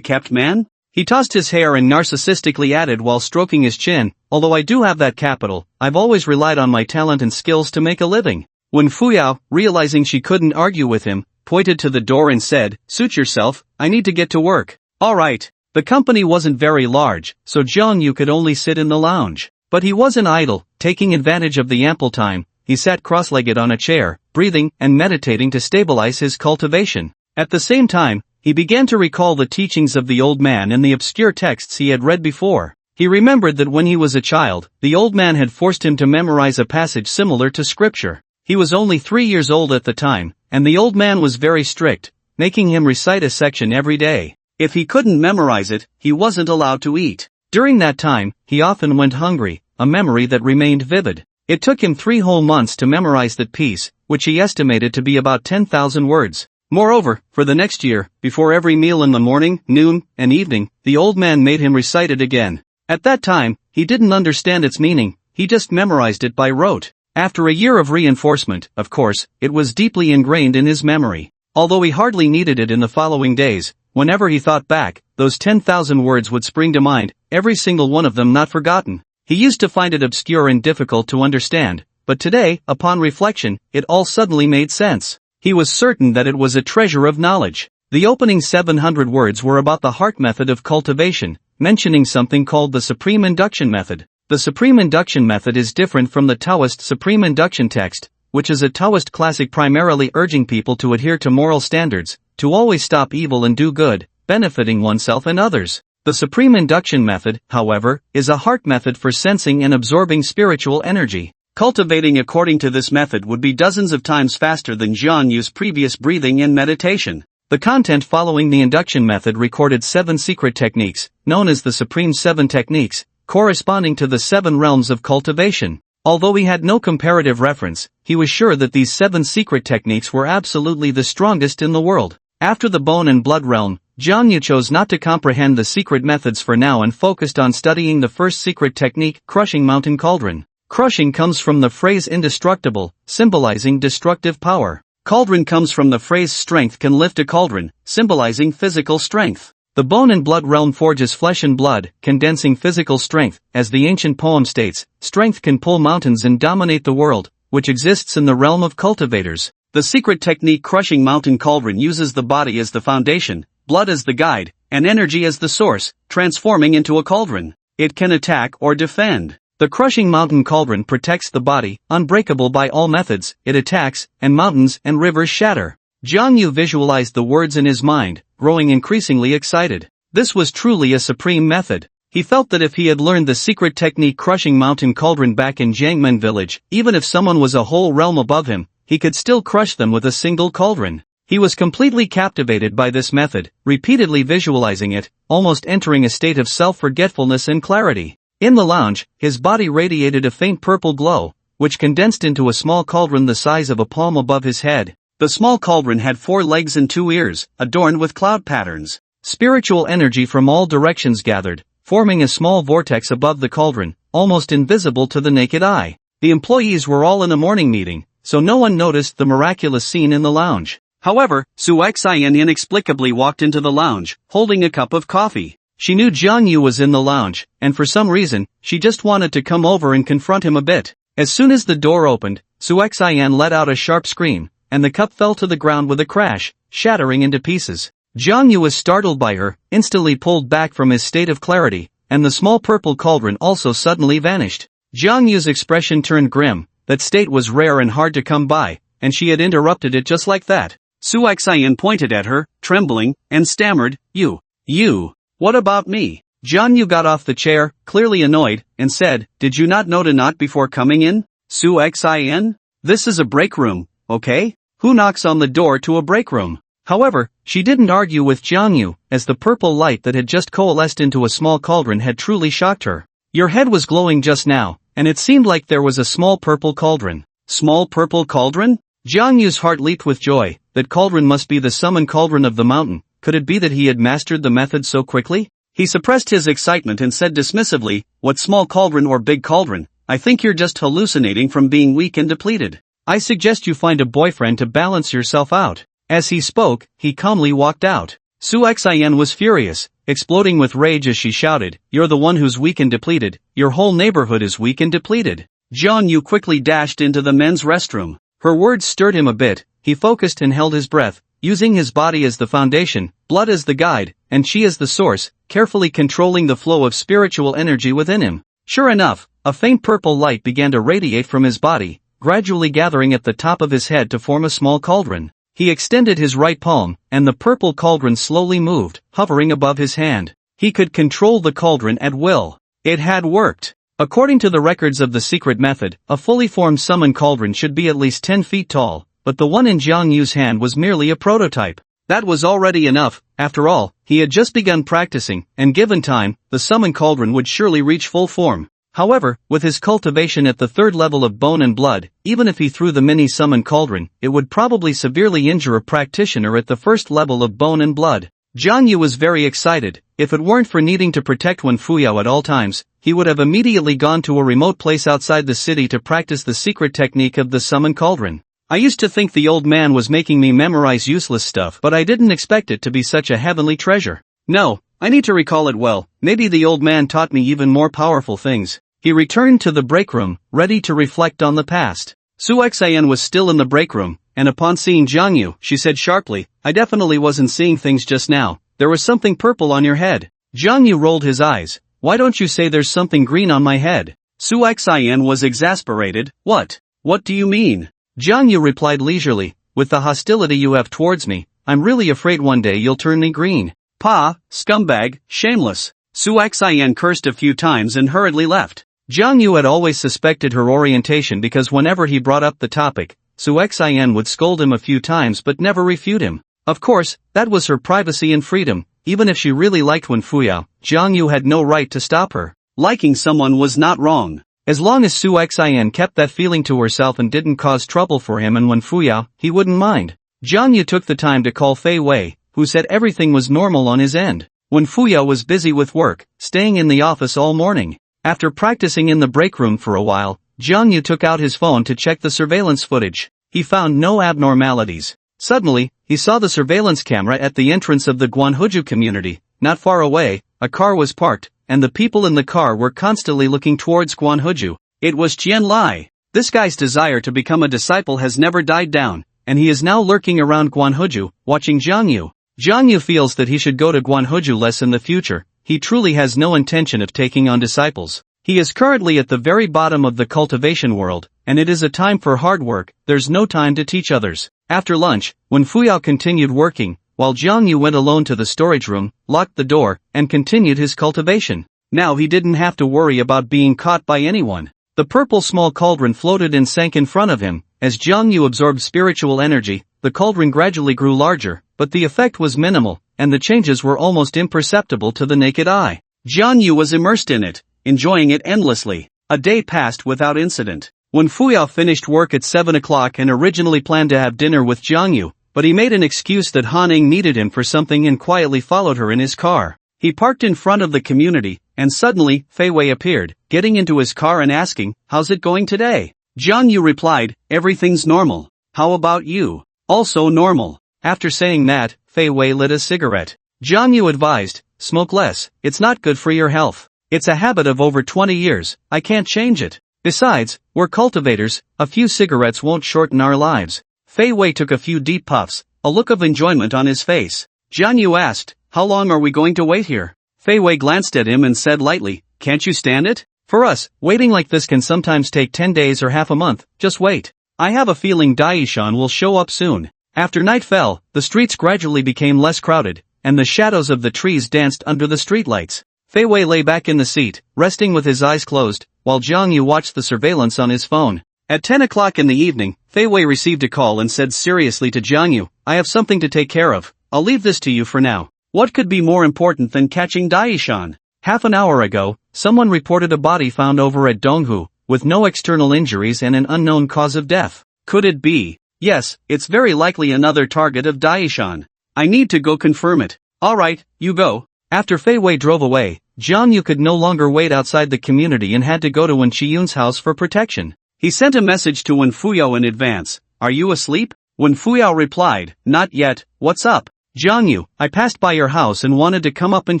kept man? He tossed his hair and narcissistically added while stroking his chin, although I do have that capital, I've always relied on my talent and skills to make a living. When Fuyao, realizing she couldn't argue with him, pointed to the door and said, suit yourself, I need to get to work. Alright. The company wasn't very large, so Zhang Yu could only sit in the lounge. But he wasn't idle, taking advantage of the ample time, he sat cross-legged on a chair, breathing and meditating to stabilize his cultivation. At the same time, he began to recall the teachings of the old man and the obscure texts he had read before. He remembered that when he was a child, the old man had forced him to memorize a passage similar to scripture. He was only 3 years old at the time, and the old man was very strict, making him recite a section every day. If he couldn't memorize it, he wasn't allowed to eat. During that time, he often went hungry, a memory that remained vivid. It took him 3 whole months to memorize that piece, which he estimated to be about 10,000 words. Moreover, for the next year, before every meal in the morning, noon, and evening, the old man made him recite it again. At that time, he didn't understand its meaning, he just memorized it by rote. After a year of reinforcement, of course, it was deeply ingrained in his memory. Although he hardly needed it in the following days, whenever he thought back, those 10,000 words would spring to mind, every single one of them not forgotten. He used to find it obscure and difficult to understand, but today, upon reflection, it all suddenly made sense. He was certain that it was a treasure of knowledge. The opening 700 words were about the heart method of cultivation, mentioning something called the Supreme Induction Method. The Supreme Induction Method is different from the Taoist Supreme Induction Text, which is a Taoist classic primarily urging people to adhere to moral standards, to always stop evil and do good, benefiting oneself and others. The Supreme Induction Method, however, is a heart method for sensing and absorbing spiritual energy. Cultivating according to this method would be dozens of times faster than Zhang Yu's previous breathing and meditation. The content following the induction method recorded 7 secret techniques, known as the Supreme 7 Techniques, corresponding to the 7 realms of cultivation. Although he had no comparative reference, he was sure that these 7 secret techniques were absolutely the strongest in the world. After the bone and blood realm, Zhang Yu chose not to comprehend the secret methods for now and focused on studying the first secret technique, crushing mountain cauldron. Crushing comes from the phrase indestructible, symbolizing destructive power. Cauldron comes from the phrase strength can lift a cauldron, symbolizing physical strength. The bone and blood realm forges flesh and blood, condensing physical strength. As the ancient poem states, strength can pull mountains and dominate the world, which exists in the realm of cultivators. The secret technique crushing mountain cauldron uses the body as the foundation, blood as the guide, and energy as the source, transforming into a cauldron. It can attack or defend. The crushing mountain cauldron protects the body, unbreakable by all methods, it attacks, and mountains and rivers shatter. Zhang Yu visualized the words in his mind, growing increasingly excited. This was truly a supreme method. He felt that if he had learned the secret technique crushing mountain cauldron back in Jang Village, even if someone was a whole realm above him, he could still crush them with a single cauldron. He was completely captivated by this method, repeatedly visualizing it, almost entering a state of self-forgetfulness and clarity. In the lounge, his body radiated a faint purple glow, which condensed into a small cauldron the size of a palm above his head. The small cauldron had 4 legs and 2 ears, adorned with cloud patterns. Spiritual energy from all directions gathered, forming a small vortex above the cauldron, almost invisible to the naked eye. The employees were all in a morning meeting, so no one noticed the miraculous scene in the lounge. However, Su Xian inexplicably walked into the lounge, holding a cup of coffee. She knew Zhang Yu was in the lounge, and for some reason, she just wanted to come over and confront him a bit. As soon as the door opened, Su Xian let out a sharp scream, and the cup fell to the ground with a crash, shattering into pieces. Zhang Yu was startled by her, instantly pulled back from his state of clarity, and the small purple cauldron also suddenly vanished. Zhang Yu's expression turned grim, that state was rare and hard to come by, and she had interrupted it just like that. Su Xian pointed at her, trembling, and stammered, You You. What about me? Jiang Yu got off the chair, clearly annoyed, and said, did you not know to knock before coming in? Su Xin? This is a break room, okay? Who knocks on the door to a break room? However, she didn't argue with Jiang Yu, as the purple light that had just coalesced into a small cauldron had truly shocked her. Your head was glowing just now, and it seemed like there was a small purple cauldron. Small purple cauldron? Jiang Yu's heart leaped with joy. That cauldron must be the summon cauldron of the mountain. Could it be that he had mastered the method so quickly? He suppressed his excitement and said dismissively, what small cauldron or big cauldron? I think you're just hallucinating from being weak and depleted. I suggest you find a boyfriend to balance yourself out. As he spoke, he calmly walked out. Su Xian was furious, exploding with rage as she shouted, you're the one who's weak and depleted, your whole neighborhood is weak and depleted. Jiang Yu quickly dashed into the men's restroom. Her words stirred him a bit. He focused and held his breath, using his body as the foundation, blood as the guide, and chi as the source, carefully controlling the flow of spiritual energy within him. Sure enough, a faint purple light began to radiate from his body, gradually gathering at the top of his head to form a small cauldron. He extended his right palm, and the purple cauldron slowly moved, hovering above his hand. He could control the cauldron at will. It had worked. According to the records of the secret method, a fully formed summon cauldron should be at least 10 feet tall, but the one in Jiang Yu's hand was merely a prototype. That was already enough. After all, he had just begun practicing, and given time, the summon cauldron would surely reach full form. However, with his cultivation at the third level of bone and blood, even if he threw the mini-summon cauldron, it would probably severely injure a practitioner at the first level of bone and blood. Jiang Yu was very excited. If it weren't for needing to protect Wen Fuyao at all times, he would have immediately gone to a remote place outside the city to practice the secret technique of the summon cauldron. I used to think the old man was making me memorize useless stuff, but I didn't expect it to be such a heavenly treasure. No, I need to recall it well. Maybe the old man taught me even more powerful things. He returned to the break room, ready to reflect on the past. Su Xian was still in the break room, and upon seeing Jiang Yu, she said sharply, I definitely wasn't seeing things just now. There was something purple on your head. Jiang Yu rolled his eyes. Why don't you say there's something green on my head? Su Xian was exasperated. What? What do you mean? Jiang Yu replied leisurely, with the hostility you have towards me, I'm really afraid one day you'll turn me green. Pa, scumbag, shameless. Su Xian cursed a few times and hurriedly left. Jiang Yu had always suspected her orientation because whenever he brought up the topic, Su Xian would scold him a few times but never refute him. Of course, that was her privacy and freedom. Even if she really liked Wen Fuyao, Jiang Yu had no right to stop her. Liking someone was not wrong. As long as Su Xian kept that feeling to herself and didn't cause trouble for him and Wen Fuyao, he wouldn't mind. Jiang Yu took the time to call Fei Wei, who said everything was normal on his end. Wen Fuyao was busy with work, staying in the office all morning. After practicing in the break room for a while, Jiang Yu took out his phone to check the surveillance footage. He found no abnormalities. Suddenly, he saw the surveillance camera at the entrance of the Guanhuju community. Not far away, a car was parked, and the people in the car were constantly looking towards Guanhuju. It was Qian Lai. This guy's desire to become a disciple has never died down, and he is now lurking around Guanhuju, watching Jiang Yu. Jiang Yu feels that he should go to Guanhuju less in the future. He truly has no intention of taking on disciples. He is currently at the very bottom of the cultivation world, and it is a time for hard work. There's no time to teach others. After lunch, when Fuyao continued working, while Jiang Yu went alone to the storage room, locked the door, and continued his cultivation. Now he didn't have to worry about being caught by anyone. The purple small cauldron floated and sank in front of him. As Jiang Yu absorbed spiritual energy, the cauldron gradually grew larger, but the effect was minimal, and the changes were almost imperceptible to the naked eye. Jiang Yu was immersed in it, enjoying it endlessly. A day passed without incident. When Fuyao finished work at 7 o'clock and originally planned to have dinner with Jiang Yu, but he made an excuse that Han Ning needed him for something and quietly followed her in his car. He parked in front of the community, and suddenly, Fei Wei appeared, getting into his car and asking, how's it going today? Jiang Yu replied, everything's normal. How about you? Also normal. After saying that, Fei Wei lit a cigarette. Jiang Yu advised, smoke less, it's not good for your health. It's a habit of over 20 years, I can't change it. Besides, we're cultivators, a few cigarettes won't shorten our lives. Fei Wei took a few deep puffs, a look of enjoyment on his face. Jiang Yu asked, how long are we going to wait here? Fei Wei glanced at him and said lightly, can't you stand it? For us, waiting like this can sometimes take 10 days or half a month, just wait. I have a feeling Daishan will show up soon. After night fell, the streets gradually became less crowded, and the shadows of the trees danced under the streetlights. Fei Wei lay back in the seat, resting with his eyes closed, while Jiang Yu watched the surveillance on his phone. At 10 o'clock in the evening, Fei Wei received a call and said seriously to Jiang Yu, "I have something to take care of. I'll leave this to you for now." What could be more important than catching Daishan? Half an hour ago, someone reported a body found over at Donghu, with no external injuries and an unknown cause of death. Could it be? Yes, it's very likely another target of Daishan. I need to go confirm it. Alright, you go. After Fei Wei drove away, Jiang Yu could no longer wait outside the community and had to go to Wen Qiyun's house for protection. He sent a message to Wen Fuyo in advance. "Are you asleep?" Wen Fuyo replied, "Not yet, what's up?" "Jiang Yu, I passed by your house and wanted to come up and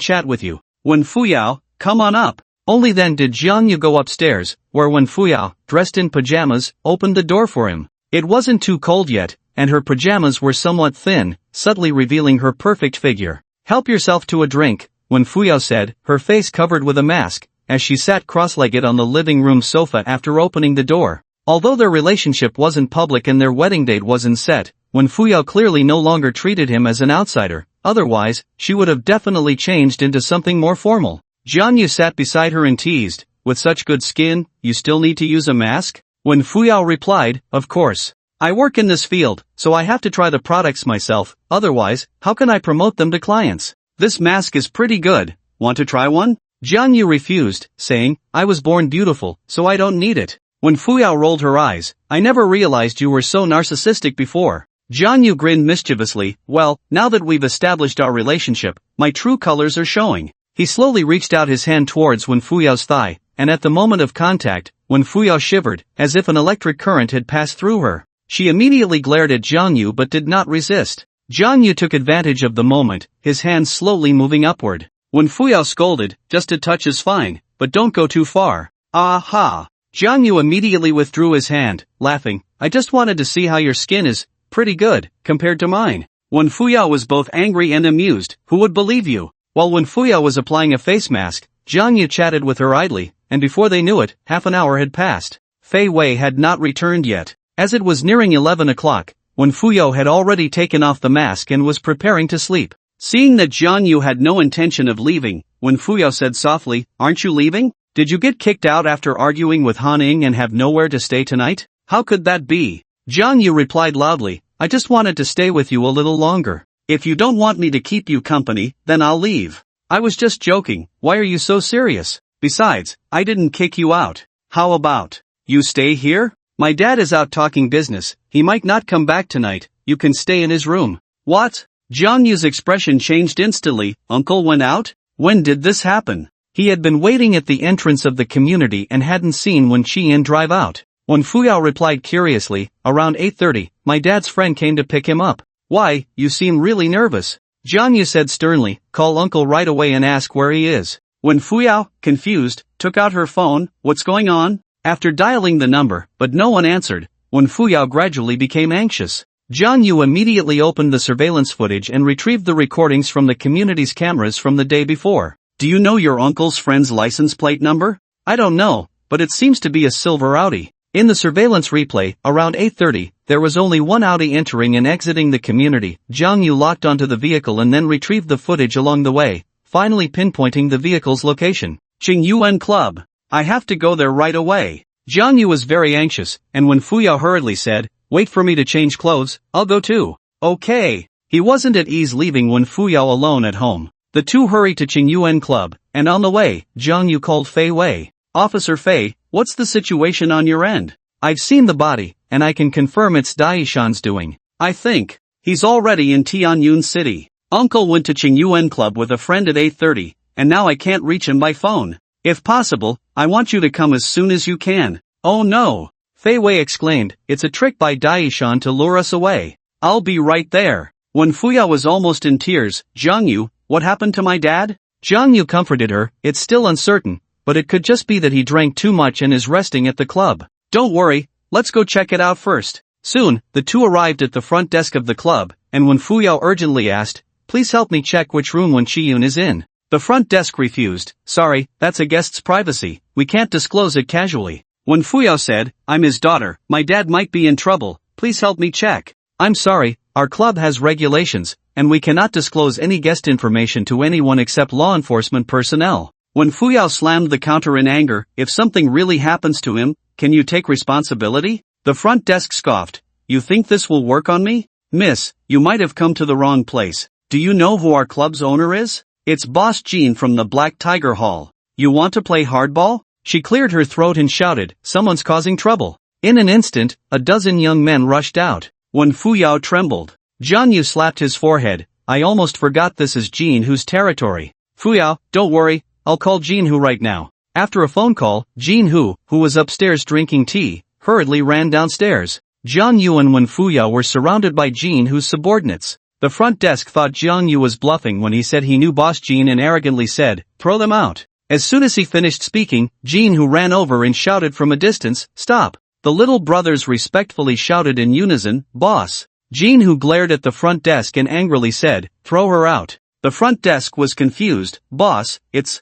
chat with you." "Wen Fuyo, come on up." Only then did Jiang Yu go upstairs, where Wen Fuyo, dressed in pajamas, opened the door for him. It wasn't too cold yet, and her pajamas were somewhat thin, subtly revealing her perfect figure. "Help yourself to a drink," Wen Fuyo said, her face covered with a mask, as she sat cross-legged on the living room sofa after opening the door. Although their relationship wasn't public and their wedding date wasn't set, Wen Fuyo clearly no longer treated him as an outsider, otherwise, she would have definitely changed into something more formal. Jiang Yu sat beside her and teased, "With such good skin, you still need to use a mask?" Wen Fuyo replied, "Of course. I work in this field, so I have to try the products myself, otherwise, how can I promote them to clients? This mask is pretty good, want to try one?" Jiang Yu refused, saying, "I was born beautiful, so I don't need it." Wen Fuyo rolled her eyes, "I never realized you were so narcissistic before." Jiang Yu grinned mischievously, "Well, now that we've established our relationship, my true colors are showing." He slowly reached out his hand towards Wen Fuyo's thigh, and at the moment of contact, Wen Fuyo shivered, as if an electric current had passed through her. She immediately glared at Jiang Yu but did not resist. Jiang Yu took advantage of the moment, his hand slowly moving upward. Wen Fuyo scolded, "Just a touch is fine, but don't go too far." "Aha!" Jiang Yu immediately withdrew his hand, laughing, "I just wanted to see how your skin is, pretty good, compared to mine." Wen Fuyo was both angry and amused, who would believe you? While Wen Fuyo was applying a face mask, Jiang Yu chatted with her idly, and before they knew it, half an hour had passed. Fei Wei had not returned yet. As it was nearing 11 o'clock, Wen Fuyo had already taken off the mask and was preparing to sleep. Seeing that Jiang Yu had no intention of leaving, Wen Fuyo said softly, "Aren't you leaving? Did you get kicked out after arguing with Han Ing and have nowhere to stay tonight? How could that be?" Jiang Yu replied loudly, "I just wanted to stay with you a little longer. If you don't want me to keep you company, then I'll leave. I was just joking, why are you so serious? Besides, I didn't kick you out. How about you stay here? My dad is out talking business, he might not come back tonight, you can stay in his room." "What?" Jiang Yu's expression changed instantly. "Uncle went out? When did this happen?" He had been waiting at the entrance of the community and hadn't seen Wen Qian drive out. Wen Fuyo replied curiously, "Around 8:30, my dad's friend came to pick him up." "Why, you seem really nervous." Jiang Yu said sternly, "Call uncle right away and ask where he is." Wen Fuyo, confused, took out her phone. "What's going on?" After dialing the number, but no one answered, Wen Fuyo gradually became anxious. Jiang Yu immediately opened the surveillance footage and retrieved the recordings from the community's cameras from the day before. "Do you know your uncle's friend's license plate number?" "I don't know, but it seems to be a silver Audi." In the surveillance replay, around 8:30, there was only one Audi entering and exiting the community. Jiang Yu locked onto the vehicle and then retrieved the footage along the way, finally pinpointing the vehicle's location. Qingyuan Club. I have to go there right away. Jiang Yu was very anxious, and when Fuyo hurriedly said, "Wait for me to change clothes, I'll go too." "Okay." He wasn't at ease leaving Wen Fuyo alone at home. The two hurried to Qingyuan Club, and on the way, Jiang Yu called Fei Wei. "Officer Fei, what's the situation on your end? I've seen the body, and I can confirm it's Daishan's doing. I think he's already in Tianyun City. Uncle went to Qingyuan Club with a friend at 8:30, and now I can't reach him by phone. If possible, I want you to come as soon as you can." "Oh no!" Fei Wei exclaimed, "It's a trick by Daishan to lure us away." "I'll be right there." When Fuyo was almost in tears, "Jiang Yu, what happened to my dad?" Jiang Yu comforted her, "It's still uncertain, but it could just be that he drank too much and is resting at the club. Don't worry, let's go check it out first." Soon, the two arrived at the front desk of the club, and when Fuyo urgently asked, "Please help me check which room Wen Qiyun is in," the front desk refused. "Sorry, that's a guest's privacy, we can't disclose it casually." When Fuyo said, "I'm his daughter, my dad might be in trouble, please help me check." I'm sorry, our club has regulations, and we cannot disclose any guest information to anyone except law enforcement personnel. When Fuyao slammed the counter in anger, if something really happens to him, can you take responsibility? The front desk scoffed. You think this will work on me? Miss, you might have come to the wrong place. Do you know who our club's owner is? It's Boss Jean from the Black Tiger Hall. You want to play hardball? She cleared her throat and shouted, someone's causing trouble. In an instant, a dozen young men rushed out. When Fuyao trembled, Jiang Yu slapped his forehead. I almost forgot this is Jean Hu's territory. Fuyao, don't worry, I'll call Jean Hu right now. After a phone call, Jean Hu, who was upstairs drinking tea, hurriedly ran downstairs. Jiang Yu and Wen Fuyao were surrounded by Jean Hu's subordinates. The front desk thought Jiang Yu was bluffing when he said he knew Boss Jean and arrogantly said, throw them out. As soon as he finished speaking, Jean Hu ran over and shouted from a distance, stop. The little brothers respectfully shouted in unison, boss. Jean Hu glared at the front desk and angrily said, throw her out. The front desk was confused, boss, it's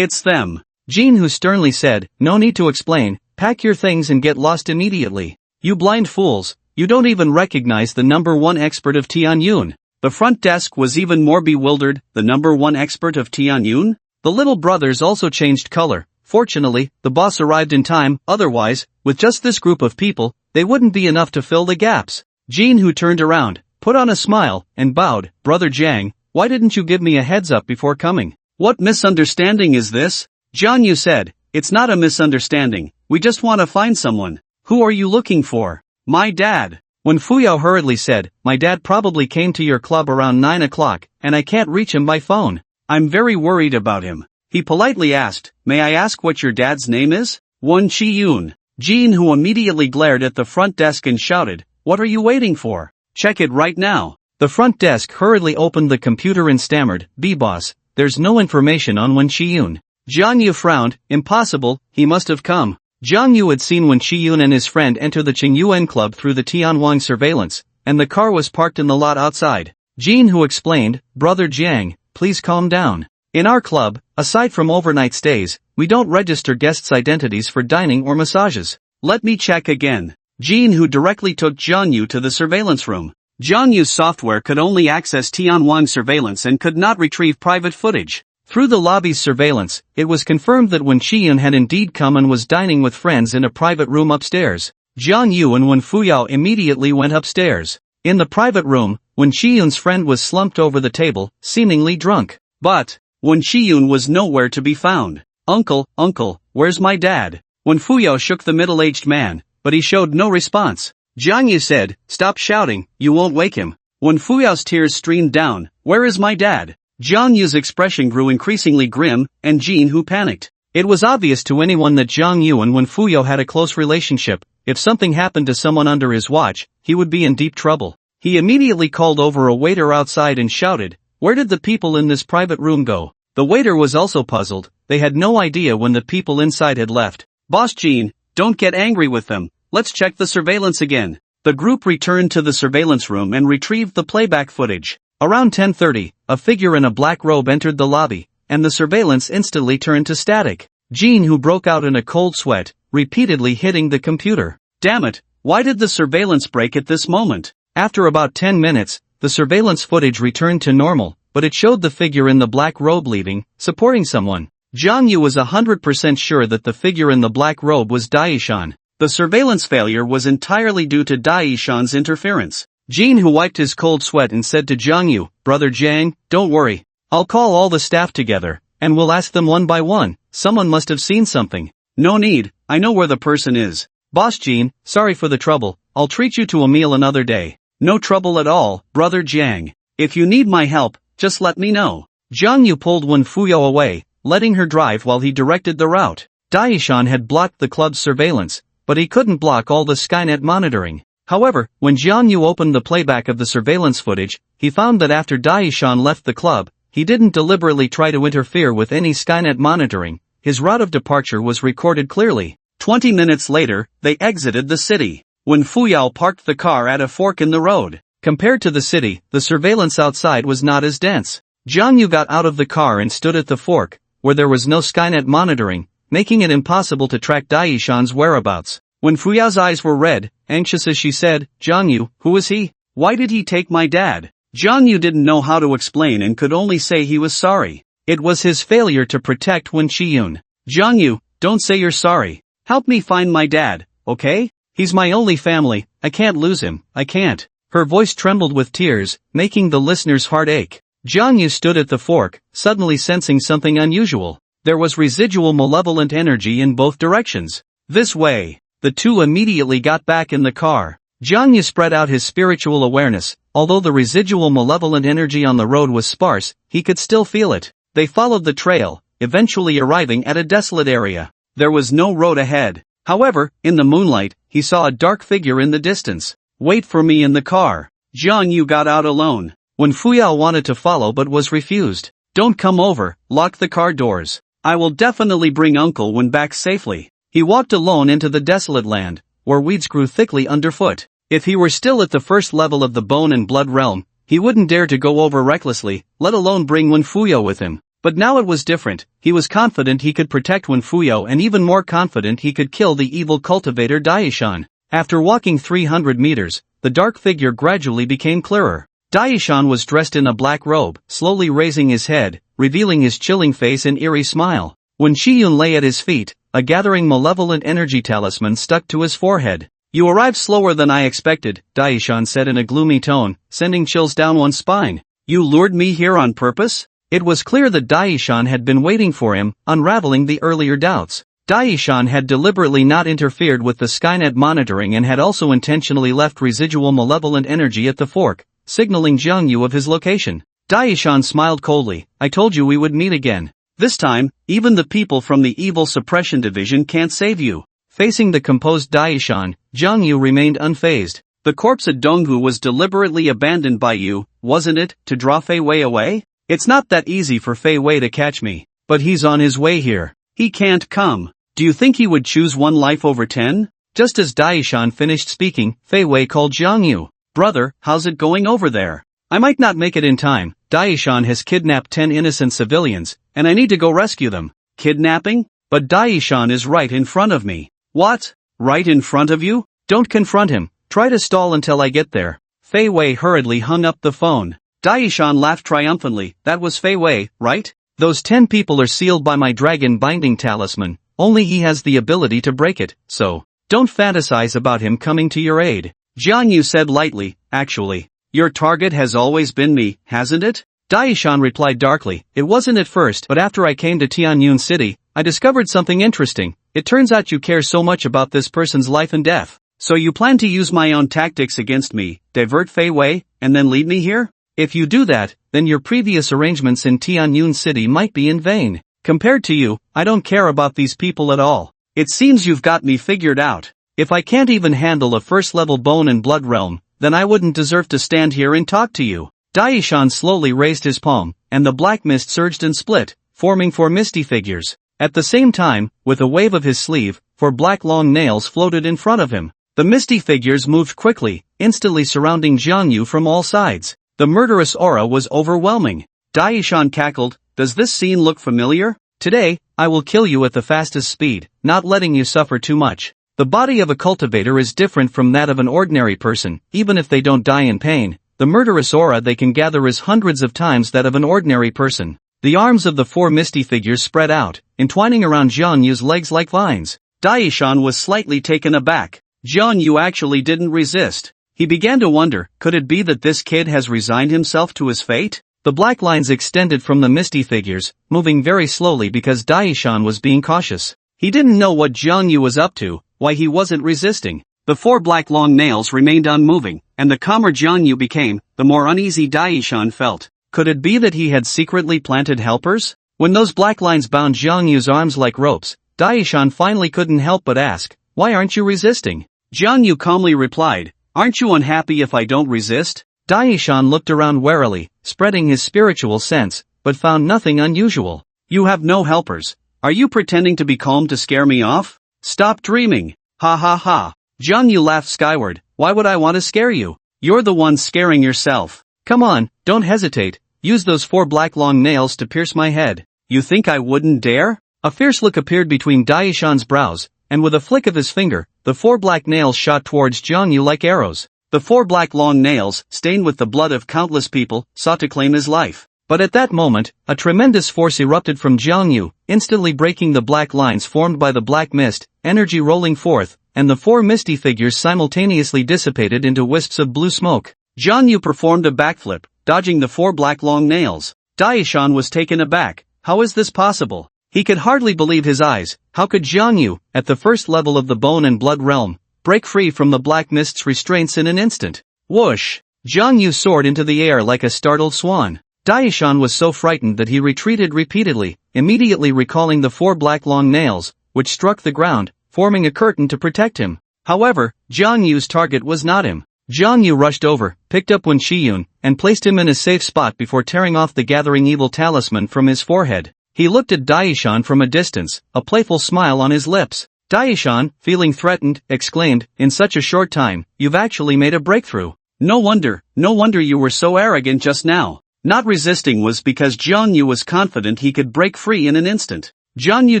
them. Jean Hu sternly said, no need to explain, pack your things and get lost immediately. You blind fools, you don't even recognize the #1 expert of Tianyun. The front desk was even more bewildered, the #1 expert of Tianyun? The little brothers also changed color. Fortunately, the boss arrived in time, otherwise, with just this group of people, they wouldn't be enough to fill the gaps. Jean Hu turned around, put on a smile, and bowed, Brother Jang, why didn't you give me a heads up before coming? What misunderstanding is this? Jiang Yu said, it's not a misunderstanding, we just want to find someone. Who are you looking for? My dad. When Fuyao hurriedly said, my dad probably came to your club around 9 o'clock, and I can't reach him by phone. I'm very worried about him. He politely asked, may I ask what your dad's name is? Wen Qiyun. Jean Hu immediately glared at the front desk and shouted, what are you waiting for? Check it right now. The front desk hurriedly opened the computer and stammered, B-boss, there's no information on Wen Qiyun. Jiang Yu frowned, impossible, he must have come. Jiang Yu had seen Wen Qiyun and his friend enter the Qingyuan club through the Tianwang surveillance, and the car was parked in the lot outside. Jean Hu explained, Brother Jiang, please calm down. In our club, aside from overnight stays, we don't register guests' identities for dining or massages. Let me check again. Jean Hu directly took Jiang Yu to the surveillance room. Jiang Yu's software could only access Tianwang surveillance and could not retrieve private footage. Through the lobby's surveillance, it was confirmed that Wen Qiyun had indeed come and was dining with friends in a private room upstairs. Jiang Yu and Wen Fuyao immediately went upstairs. In the private room, Wen Qiyun's friend was slumped over the table, seemingly drunk. But Wen Qiyun was nowhere to be found. Uncle, where's my dad? Wen Fuyao shook the middle-aged man, but he showed no response. Jiang Yu said, stop shouting, you won't wake him. Wen Fuyao's tears streamed down, where is my dad? Jiang Yu's expression grew increasingly grim, and Jean Hu panicked. It was obvious to anyone that Jiang Yu and Wen Fuyao had a close relationship. If something happened to someone under his watch, he would be in deep trouble. He immediately called over a waiter outside and shouted, where did the people in this private room go? The waiter was also puzzled, they had no idea when the people inside had left. Boss Jean, don't get angry with them, let's check the surveillance again. The group returned to the surveillance room and retrieved the playback footage. Around 10:30, a figure in a black robe entered the lobby, and the surveillance instantly turned to static. Jean Hu broke out in a cold sweat, repeatedly hitting the computer. Damn it, why did the surveillance break at this moment? After about 10 minutes, the surveillance footage returned to normal, but it showed the figure in the black robe leaving, supporting someone. Jiang Yu was 100% sure that the figure in the black robe was Daishan. The surveillance failure was entirely due to Daishan's interference. Jean Hu wiped his cold sweat and said to Jiang Yu, Brother Jang, don't worry. I'll call all the staff together, and we'll ask them one by one. Someone must have seen something. No need, I know where the person is. Boss Jean, sorry for the trouble, I'll treat you to a meal another day. No trouble at all, Brother Jang. If you need my help, just let me know. Jiang Yu pulled Wen Fuyao away, letting her drive while he directed the route. Daishan had blocked the club's surveillance, but he couldn't block all the Skynet monitoring. However, when Jiang Yu opened the playback of the surveillance footage, he found that after Daishan left the club, he didn't deliberately try to interfere with any Skynet monitoring. His route of departure was recorded clearly. 20 minutes later, they exited the city. Wen Fuyao parked the car at a fork in the road. Compared to the city, the surveillance outside was not as dense. Jiang Yu got out of the car and stood at the fork, where there was no Skynet monitoring, making it impossible to track Daishan's whereabouts. Wen Fuyao's eyes were red, anxious as she said, Jiang Yu, who is he? Why did he take my dad? Jang Yu didn't know how to explain and could only say he was sorry. It was his failure to protect Wen Qiyun. Jang Yu, don't say you're sorry. Help me find my dad, okay? He's my only family, I can't lose him, I can't. Her voice trembled with tears, making the listener's heart ache. Jang Yu stood at the fork, suddenly sensing something unusual. There was residual malevolent energy in both directions. This way. The two immediately got back in the car. Jang Yu spread out his spiritual awareness. Although the residual malevolent energy on the road was sparse, he could still feel it. They followed the trail, eventually arriving at a desolate area. There was no road ahead. However, in the moonlight, he saw a dark figure in the distance. Wait for me in the car. Jang Yu got out alone. When Fuyao wanted to follow but was refused. Don't come over, lock the car doors. I will definitely bring Uncle Wen back safely. He walked alone into the desolate land, where weeds grew thickly underfoot. If he were still at the first level of the bone and blood realm, he wouldn't dare to go over recklessly, let alone bring Wen Fuyo with him. But now it was different. He was confident he could protect Wen Fuyo and even more confident he could kill the evil cultivator Daishan. After walking 300 meters, the dark figure gradually became clearer. Daishan was dressed in a black robe, slowly raising his head, revealing his chilling face and eerie smile. When Qiyun lay at his feet, a gathering malevolent energy talisman stuck to his forehead. You arrived slower than I expected, Daishan said in a gloomy tone, sending chills down one's spine. You lured me here on purpose? It was clear that Daishan had been waiting for him, unraveling the earlier doubts. Daishan had deliberately not interfered with the Skynet monitoring and had also intentionally left residual malevolent energy at the fork, signaling Jang Yu of his location. Daishan smiled coldly. I told you we would meet again. This time, even the people from the Evil Suppression Division can't save you. Facing the composed Daishan, Jang Yu remained unfazed. The corpse at Donghu was deliberately abandoned by you, wasn't it, to draw Fei Wei away? It's not that easy for Fei Wei to catch me. But he's on his way here. He can't come. Do you think he would choose one life over 10? Just as Daishan finished speaking, Fei Wei called Jang Yu. Brother, how's it going over there? I might not make it in time. Daishan has kidnapped 10 innocent civilians, and I need to go rescue them. Kidnapping? But Daishan is right in front of me. What? Right in front of you? Don't confront him. Try to stall until I get there. Fei Wei hurriedly hung up the phone. Daishan laughed triumphantly. That was Fei Wei, right? Those 10 people are sealed by my dragon binding talisman. Only he has the ability to break it, so don't fantasize about him coming to your aid. Jang Yu said lightly, actually. Your target has always been me, hasn't it? Daishan replied darkly. It wasn't at first, but after I came to Tianyun City, I discovered something interesting. It turns out you care so much about this person's life and death. So you plan to use my own tactics against me, divert Fei Wei, and then lead me here? If you do that, then your previous arrangements in Tianyun City might be in vain. Compared to you, I don't care about these people at all. It seems you've got me figured out. If I can't even handle a first-level bone and blood realm, then I wouldn't deserve to stand here and talk to you. Daishan slowly raised his palm, and the black mist surged and split, forming 4 misty figures. At the same time, with a wave of his sleeve, 4 black long nails floated in front of him. The misty figures moved quickly, instantly surrounding Jang Yu from all sides. The murderous aura was overwhelming. Daishan cackled, does this scene look familiar? Today, I will kill you at the fastest speed, not letting you suffer too much. The body of a cultivator is different from that of an ordinary person, even if they don't die in pain. The murderous aura they can gather is hundreds of times that of an ordinary person. The arms of the 4 misty figures spread out, entwining around Jang Yu's legs like vines. Daishan was slightly taken aback. Jang Yu actually didn't resist. He began to wonder, could it be that this kid has resigned himself to his fate? The black lines extended from the misty figures, moving very slowly because Daishan was being cautious. He didn't know what Jang Yu was up to, why he wasn't resisting. The 4 black long nails remained unmoving, and the calmer Jang Yu became, the more uneasy Daishan felt. Could it be that he had secretly planted helpers? When those black lines bound Jang Yu's arms like ropes, Daishan finally couldn't help but ask, why aren't you resisting? Jang Yu calmly replied, aren't you unhappy if I don't resist? Daishan looked around warily, spreading his spiritual sense, but found nothing unusual. You have no helpers. Are you pretending to be calm to scare me off? Stop dreaming. Ha ha ha. Jang Yu laughed skyward. Why would I want to scare you? You're the one scaring yourself. Come on, don't hesitate. Use those 4 black long nails to pierce my head. You think I wouldn't dare? A fierce look appeared between Daishan's brows, and with a flick of his finger, the 4 black nails shot towards Jang Yu like arrows. The 4 black long nails, stained with the blood of countless people, sought to claim his life. But at that moment, a tremendous force erupted from Jiang Yu, instantly breaking the black lines formed by the black mist, energy rolling forth, and the 4 misty figures simultaneously dissipated into wisps of blue smoke. Jiang Yu performed a backflip, dodging the 4 black long nails. Daishan was taken aback. How is this possible? He could hardly believe his eyes. How could Jiang Yu, at the first level of the bone and blood realm, break free from the black mist's restraints in an instant? Whoosh! Jiang Yu soared into the air like a startled swan. Daishan was so frightened that he retreated repeatedly, immediately recalling the 4 black long nails, which struck the ground, forming a curtain to protect him. However, Jiang Yu's target was not him. Jiang Yu rushed over, picked up Wen Shiyun, and placed him in a safe spot before tearing off the gathering evil talisman from his forehead. He looked at Daishan from a distance, a playful smile on his lips. Daishan, feeling threatened, exclaimed, "In such a short time, you've actually made a breakthrough. No wonder you were so arrogant just now." Not resisting was because Jiang Yu was confident he could break free in an instant. Jiang Yu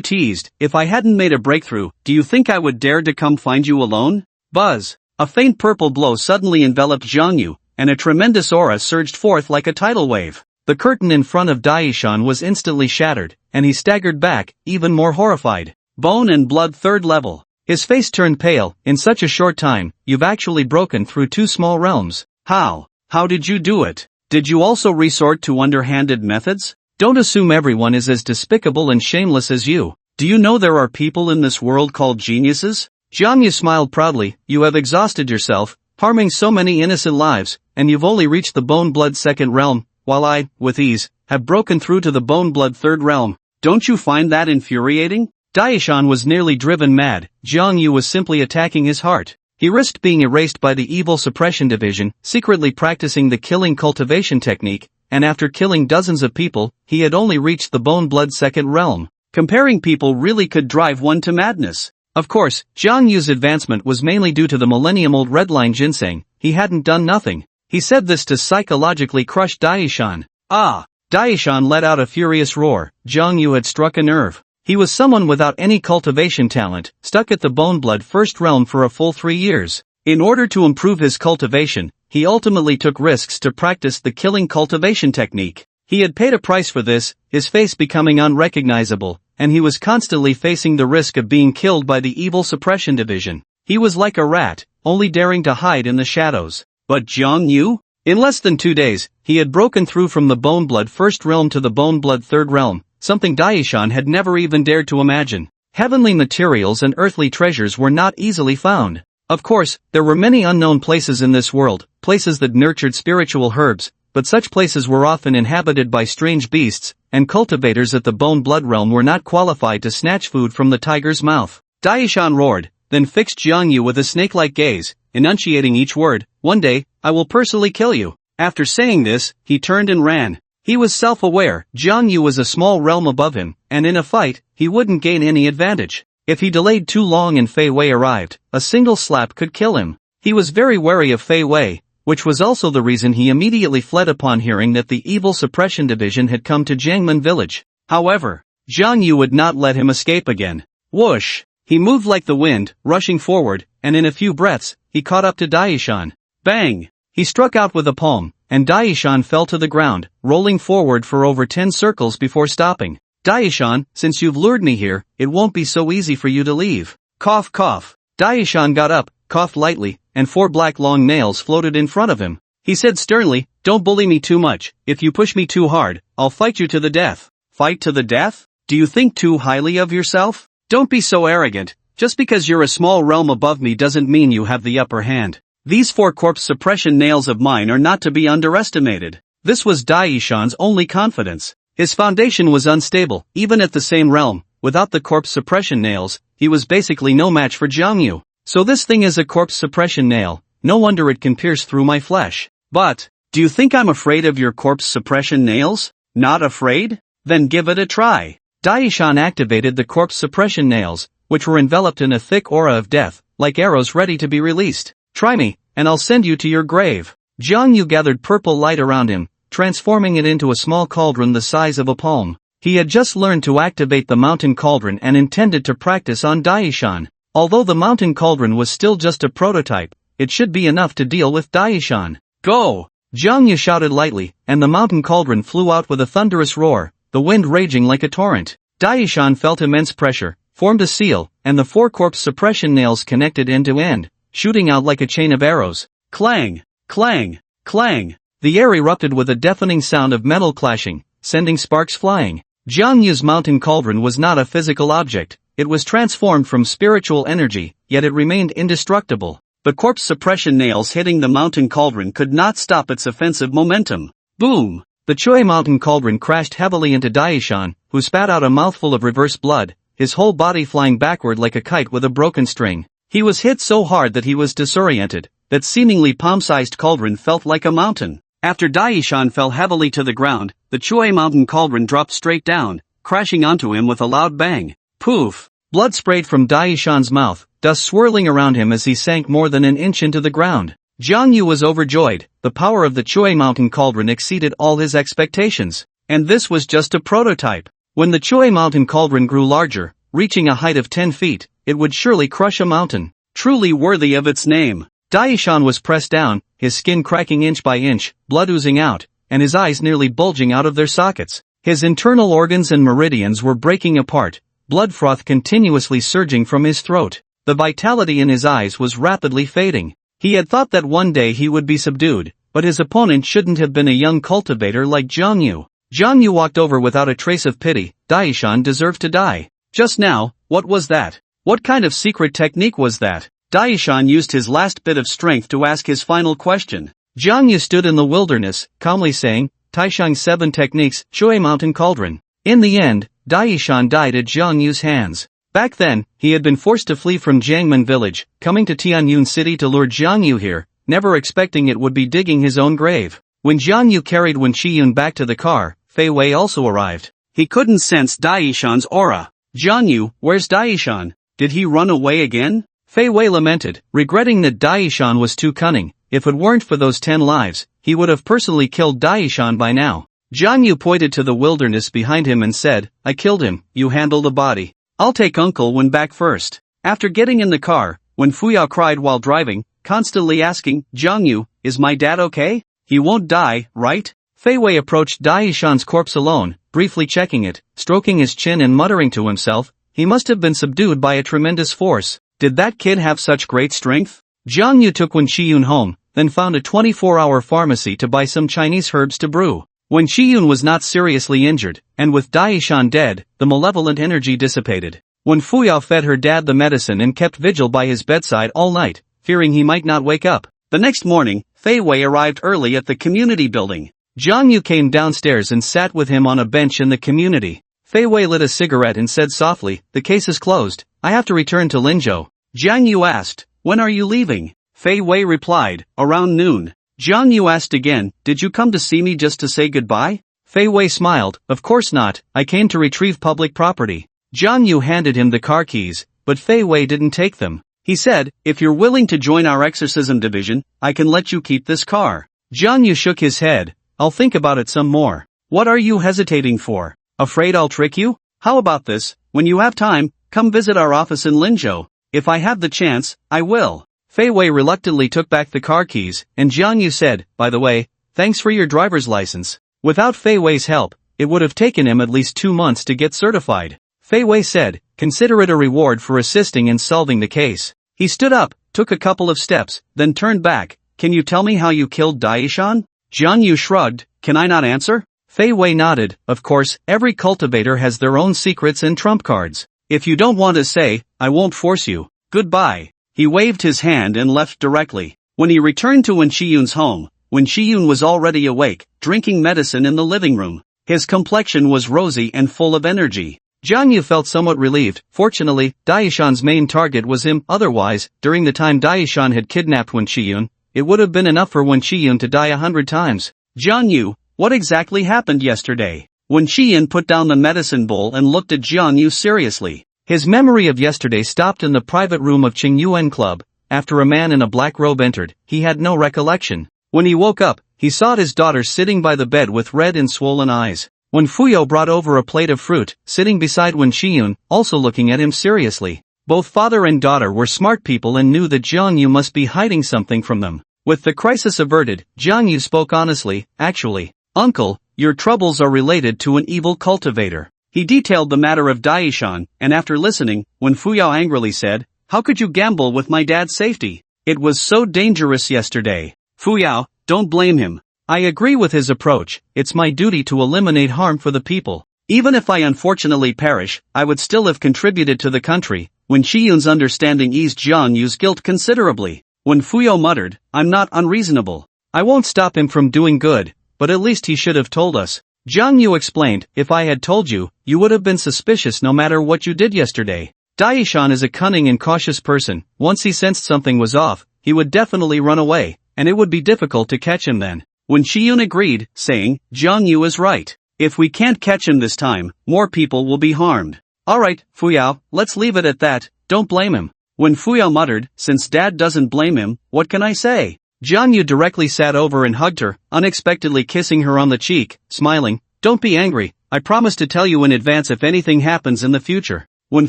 teased, "If I hadn't made a breakthrough, do you think I would dare to come find you alone?" Buzz! A faint purple glow suddenly enveloped Jiang Yu, and a tremendous aura surged forth like a tidal wave. The curtain in front of Daishan was instantly shattered, and he staggered back, even more horrified. Bone and blood 3rd level. His face turned pale. "In such a short time, you've actually broken through 2 small realms. How? How did you do it? Did you also resort to underhanded methods? Don't assume everyone is as despicable and shameless as you. Do you know there are people in this world called geniuses?" Jiang Yu smiled proudly. "You have exhausted yourself, harming so many innocent lives, and you've only reached the bone-blood 2nd realm, while I, with ease, have broken through to the bone-blood 3rd realm. Don't you find that infuriating?" Daishan was nearly driven mad. Jiang Yu was simply attacking his heart. He risked being erased by the evil suppression division, secretly practicing the killing cultivation technique, and after killing dozens of people, he had only reached the bone-blood 2nd realm. Comparing people really could drive one to madness. Of course, Jiang Yu's advancement was mainly due to the millennium-old redline ginseng. He hadn't done nothing. He said this to psychologically crush Daishan. Ah! Daishan let out a furious roar. Jiang Yu had struck a nerve. He was someone without any cultivation talent, stuck at the bone-blood 1st realm for a full 3 years. In order to improve his cultivation, he ultimately took risks to practice the killing cultivation technique. He had paid a price for this, his face becoming unrecognizable, and he was constantly facing the risk of being killed by the evil suppression division. He was like a rat, only daring to hide in the shadows. But Jiang Yu? In less than 2 days, he had broken through from the bone-blood 1st realm to the bone-blood 3rd realm, something Daishan had never even dared to imagine. Heavenly materials and earthly treasures were not easily found. Of course, there were many unknown places in this world, places that nurtured spiritual herbs, but such places were often inhabited by strange beasts, and cultivators at the bone-blood realm were not qualified to snatch food from the tiger's mouth. Daishan roared, then fixed Jiang Yu with a snake-like gaze, enunciating each word. "One day, I will personally kill you." After saying this, he turned and ran. He was self-aware. Jiang Yu was a small realm above him, and in a fight, he wouldn't gain any advantage. If he delayed too long and Fei Wei arrived, a single slap could kill him. He was very wary of Fei Wei, which was also the reason he immediately fled upon hearing that the evil suppression division had come to Jangman Village. However, Jiang Yu would not let him escape again. Whoosh! He moved like the wind, rushing forward, and in a few breaths, he caught up to Daishan. Bang! He struck out with a palm, and Daishan fell to the ground, rolling forward for over 10 circles before stopping. "Daishan, since you've lured me here, it won't be so easy for you to leave." Cough cough. Daishan got up, coughed lightly, and 4 black long nails floated in front of him. He said sternly, "Don't bully me too much. If you push me too hard, I'll fight you to the death." Fight to the death? Do you think too highly of yourself? Don't be so arrogant. Just because you're a small realm above me doesn't mean you have the upper hand. These 4 corpse suppression nails of mine are not to be underestimated. This was Daishan's only confidence. His foundation was unstable, even at the same realm. Without the corpse suppression nails, he was basically no match for Jiang Yu. So this thing is a corpse suppression nail. No wonder it can pierce through my flesh. But, do you think I'm afraid of your corpse suppression nails? Not afraid? Then give it a try. Daishan activated the corpse suppression nails, which were enveloped in a thick aura of death, like arrows ready to be released. "Try me, and I'll send you to your grave." Jiang Yu gathered purple light around him, transforming it into a small cauldron the size of a palm. He had just learned to activate the mountain cauldron and intended to practice on Daishan. Although the mountain cauldron was still just a prototype, it should be enough to deal with Daishan. Go! Jiang Yu shouted lightly, and the mountain cauldron flew out with a thunderous roar, the wind raging like a torrent. Daishan felt immense pressure, formed a seal, and the 4 corpse suppression nails connected end to end, shooting out like a chain of arrows. Clang! Clang! Clang! The air erupted with a deafening sound of metal clashing, sending sparks flying. Jiang Yu's mountain cauldron was not a physical object, it was transformed from spiritual energy, yet it remained indestructible. The corpse suppression nails hitting the mountain cauldron could not stop its offensive momentum. Boom! The Choi mountain cauldron crashed heavily into Daishan, who spat out a mouthful of reverse blood, his whole body flying backward like a kite with a broken string. He was hit so hard that he was disoriented, that seemingly palm-sized cauldron felt like a mountain. After Daishan fell heavily to the ground, the Choi mountain cauldron dropped straight down, crashing onto him with a loud bang. Poof! Blood sprayed from Daishan's mouth, dust swirling around him as he sank more than an inch into the ground. Jiang Yu was overjoyed, the power of the Choi mountain cauldron exceeded all his expectations. And this was just a prototype. When the Choi mountain cauldron grew larger, reaching a height of 10 feet, it would surely crush a mountain. Truly worthy of its name. Daishan was pressed down, his skin cracking inch by inch, blood oozing out, and his eyes nearly bulging out of their sockets. His internal organs and meridians were breaking apart, blood froth continuously surging from his throat. The vitality in his eyes was rapidly fading. He had thought that one day he would be subdued, but his opponent shouldn't have been a young cultivator like Jiang Yu. Jiang Yu walked over without a trace of pity. Daishan deserved to die. Just now, what was that? What kind of secret technique was that? Daishan used his last bit of strength to ask his final question. Jiang Yu stood in the wilderness, calmly saying, Taishang 7 techniques, Choi mountain cauldron. In the end, Daishan died at Jiang Yu's hands. Back then, he had been forced to flee from Jang Village, coming to Tianyun City to lure Jiang Yu here, never expecting it would be digging his own grave. When Jiang Yu carried Wen Shiyun back to the car, Fei Wei also arrived. He couldn't sense Daishan's aura. Jiang Yu, where's Daishan? Did he run away again? Fei Wei lamented, regretting that Daishan was too cunning. If it weren't for those 10 lives, he would have personally killed Daishan by now. Jiang Yu pointed to the wilderness behind him and said, I killed him, you handle the body. I'll take Uncle Wen back first. After getting in the car, Wen Fuyo cried while driving, constantly asking, Jiang Yu, is my dad okay? He won't die, right? Fei Wei approached Daishan's corpse alone, briefly checking it, stroking his chin and muttering to himself, he must have been subdued by a tremendous force. Did that kid have such great strength? Jiang Yu took Wen Shiyun home, then found a 24-hour pharmacy to buy some Chinese herbs to brew. Wen Shiyun was not seriously injured, and with Daishan dead, the malevolent energy dissipated. Wen Fuyo fed her dad the medicine and kept vigil by his bedside all night, fearing he might not wake up. The next morning, Fei Wei arrived early at the community building. Jiang Yu came downstairs and sat with him on a bench in the community. Fei Wei lit a cigarette and said softly, the case is closed, I have to return to Linzhou. Jiang Yu asked, when are you leaving? Fei Wei replied, around noon. Jiang Yu asked again, did you come to see me just to say goodbye? Fei Wei smiled, of course not, I came to retrieve public property. Jiang Yu handed him the car keys, but Fei Wei didn't take them. He said, if you're willing to join our exorcism division, I can let you keep this car. Jiang Yu shook his head, I'll think about it some more. What are you hesitating for? Afraid I'll trick you? How about this, when you have time, come visit our office in Linzhou. If I have the chance, I will. Fei Wei reluctantly took back the car keys, and Jiang Yu said, by the way, thanks for your driver's license. Without Fei Wei's help, it would have taken him at least 2 months to get certified. Fei Wei said, consider it a reward for assisting in solving the case. He stood up, took a couple of steps, then turned back. Can you tell me how you killed Daishan? Jiang Yu shrugged, can I not answer? Fei Wei nodded, of course, every cultivator has their own secrets and trump cards. If you don't want to say, I won't force you. Goodbye. He waved his hand and left directly. When he returned to Wen Shiyun's home, Wen Shiyun was already awake, drinking medicine in the living room. His complexion was rosy and full of energy. Jiang Yu felt somewhat relieved. Fortunately, Daishan's main target was him. Otherwise, during the time Daishan had kidnapped Wen Shiyun, it would have been enough for Wen Shiyun to die 100 times. Jiang Yu, what exactly happened yesterday? Wen Shiyun put down the medicine bowl and looked at Jiang Yu seriously. His memory of yesterday stopped in the private room of Qing Yuan Club. After a man in a black robe entered, he had no recollection. When he woke up, he saw his daughter sitting by the bed with red and swollen eyes. When Fuyo brought over a plate of fruit, sitting beside Wen Shiyun, also looking at him seriously. Both father and daughter were smart people and knew that Jang Yu must be hiding something from them. With the crisis averted, Jang Yu spoke honestly, actually, uncle, your troubles are related to an evil cultivator. He detailed the matter of Daishan, and after listening, when Fuyo angrily said, how could you gamble with my dad's safety? It was so dangerous yesterday. Fuyo, don't blame him. I agree with his approach, it's my duty to eliminate harm for the people. Even if I unfortunately perish, I would still have contributed to the country. When Shiyun's understanding eased Jang Yu's guilt considerably. When Fuyo muttered, I'm not unreasonable. I won't stop him from doing good, but at least he should have told us. Jang Yu explained, if I had told you, you would have been suspicious no matter what you did yesterday. Daishan is a cunning and cautious person. Once he sensed something was off, he would definitely run away, and it would be difficult to catch him then. When Shiyun agreed, saying, Jang Yu is right. If we can't catch him this time, more people will be harmed. Alright, Fuyo, let's leave it at that, don't blame him. When Fuyo muttered, since dad doesn't blame him, what can I say? Jang Yu directly sat over and hugged her, unexpectedly kissing her on the cheek, smiling, don't be angry, I promise to tell you in advance if anything happens in the future. When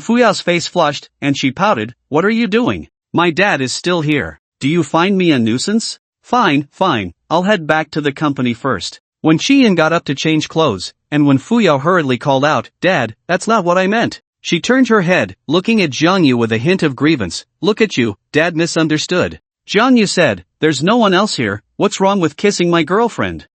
Fuyo's face flushed, and she pouted, what are you doing? My dad is still here. Do you find me a nuisance? Fine, I'll head back to the company first. When Shiyun got up to change clothes, and when Fuyo hurriedly called out, Dad, that's not what I meant. She turned her head, looking at Jang Yu with a hint of grievance. Look at you, Dad misunderstood. Jang Yu said, there's no one else here, what's wrong with kissing my girlfriend?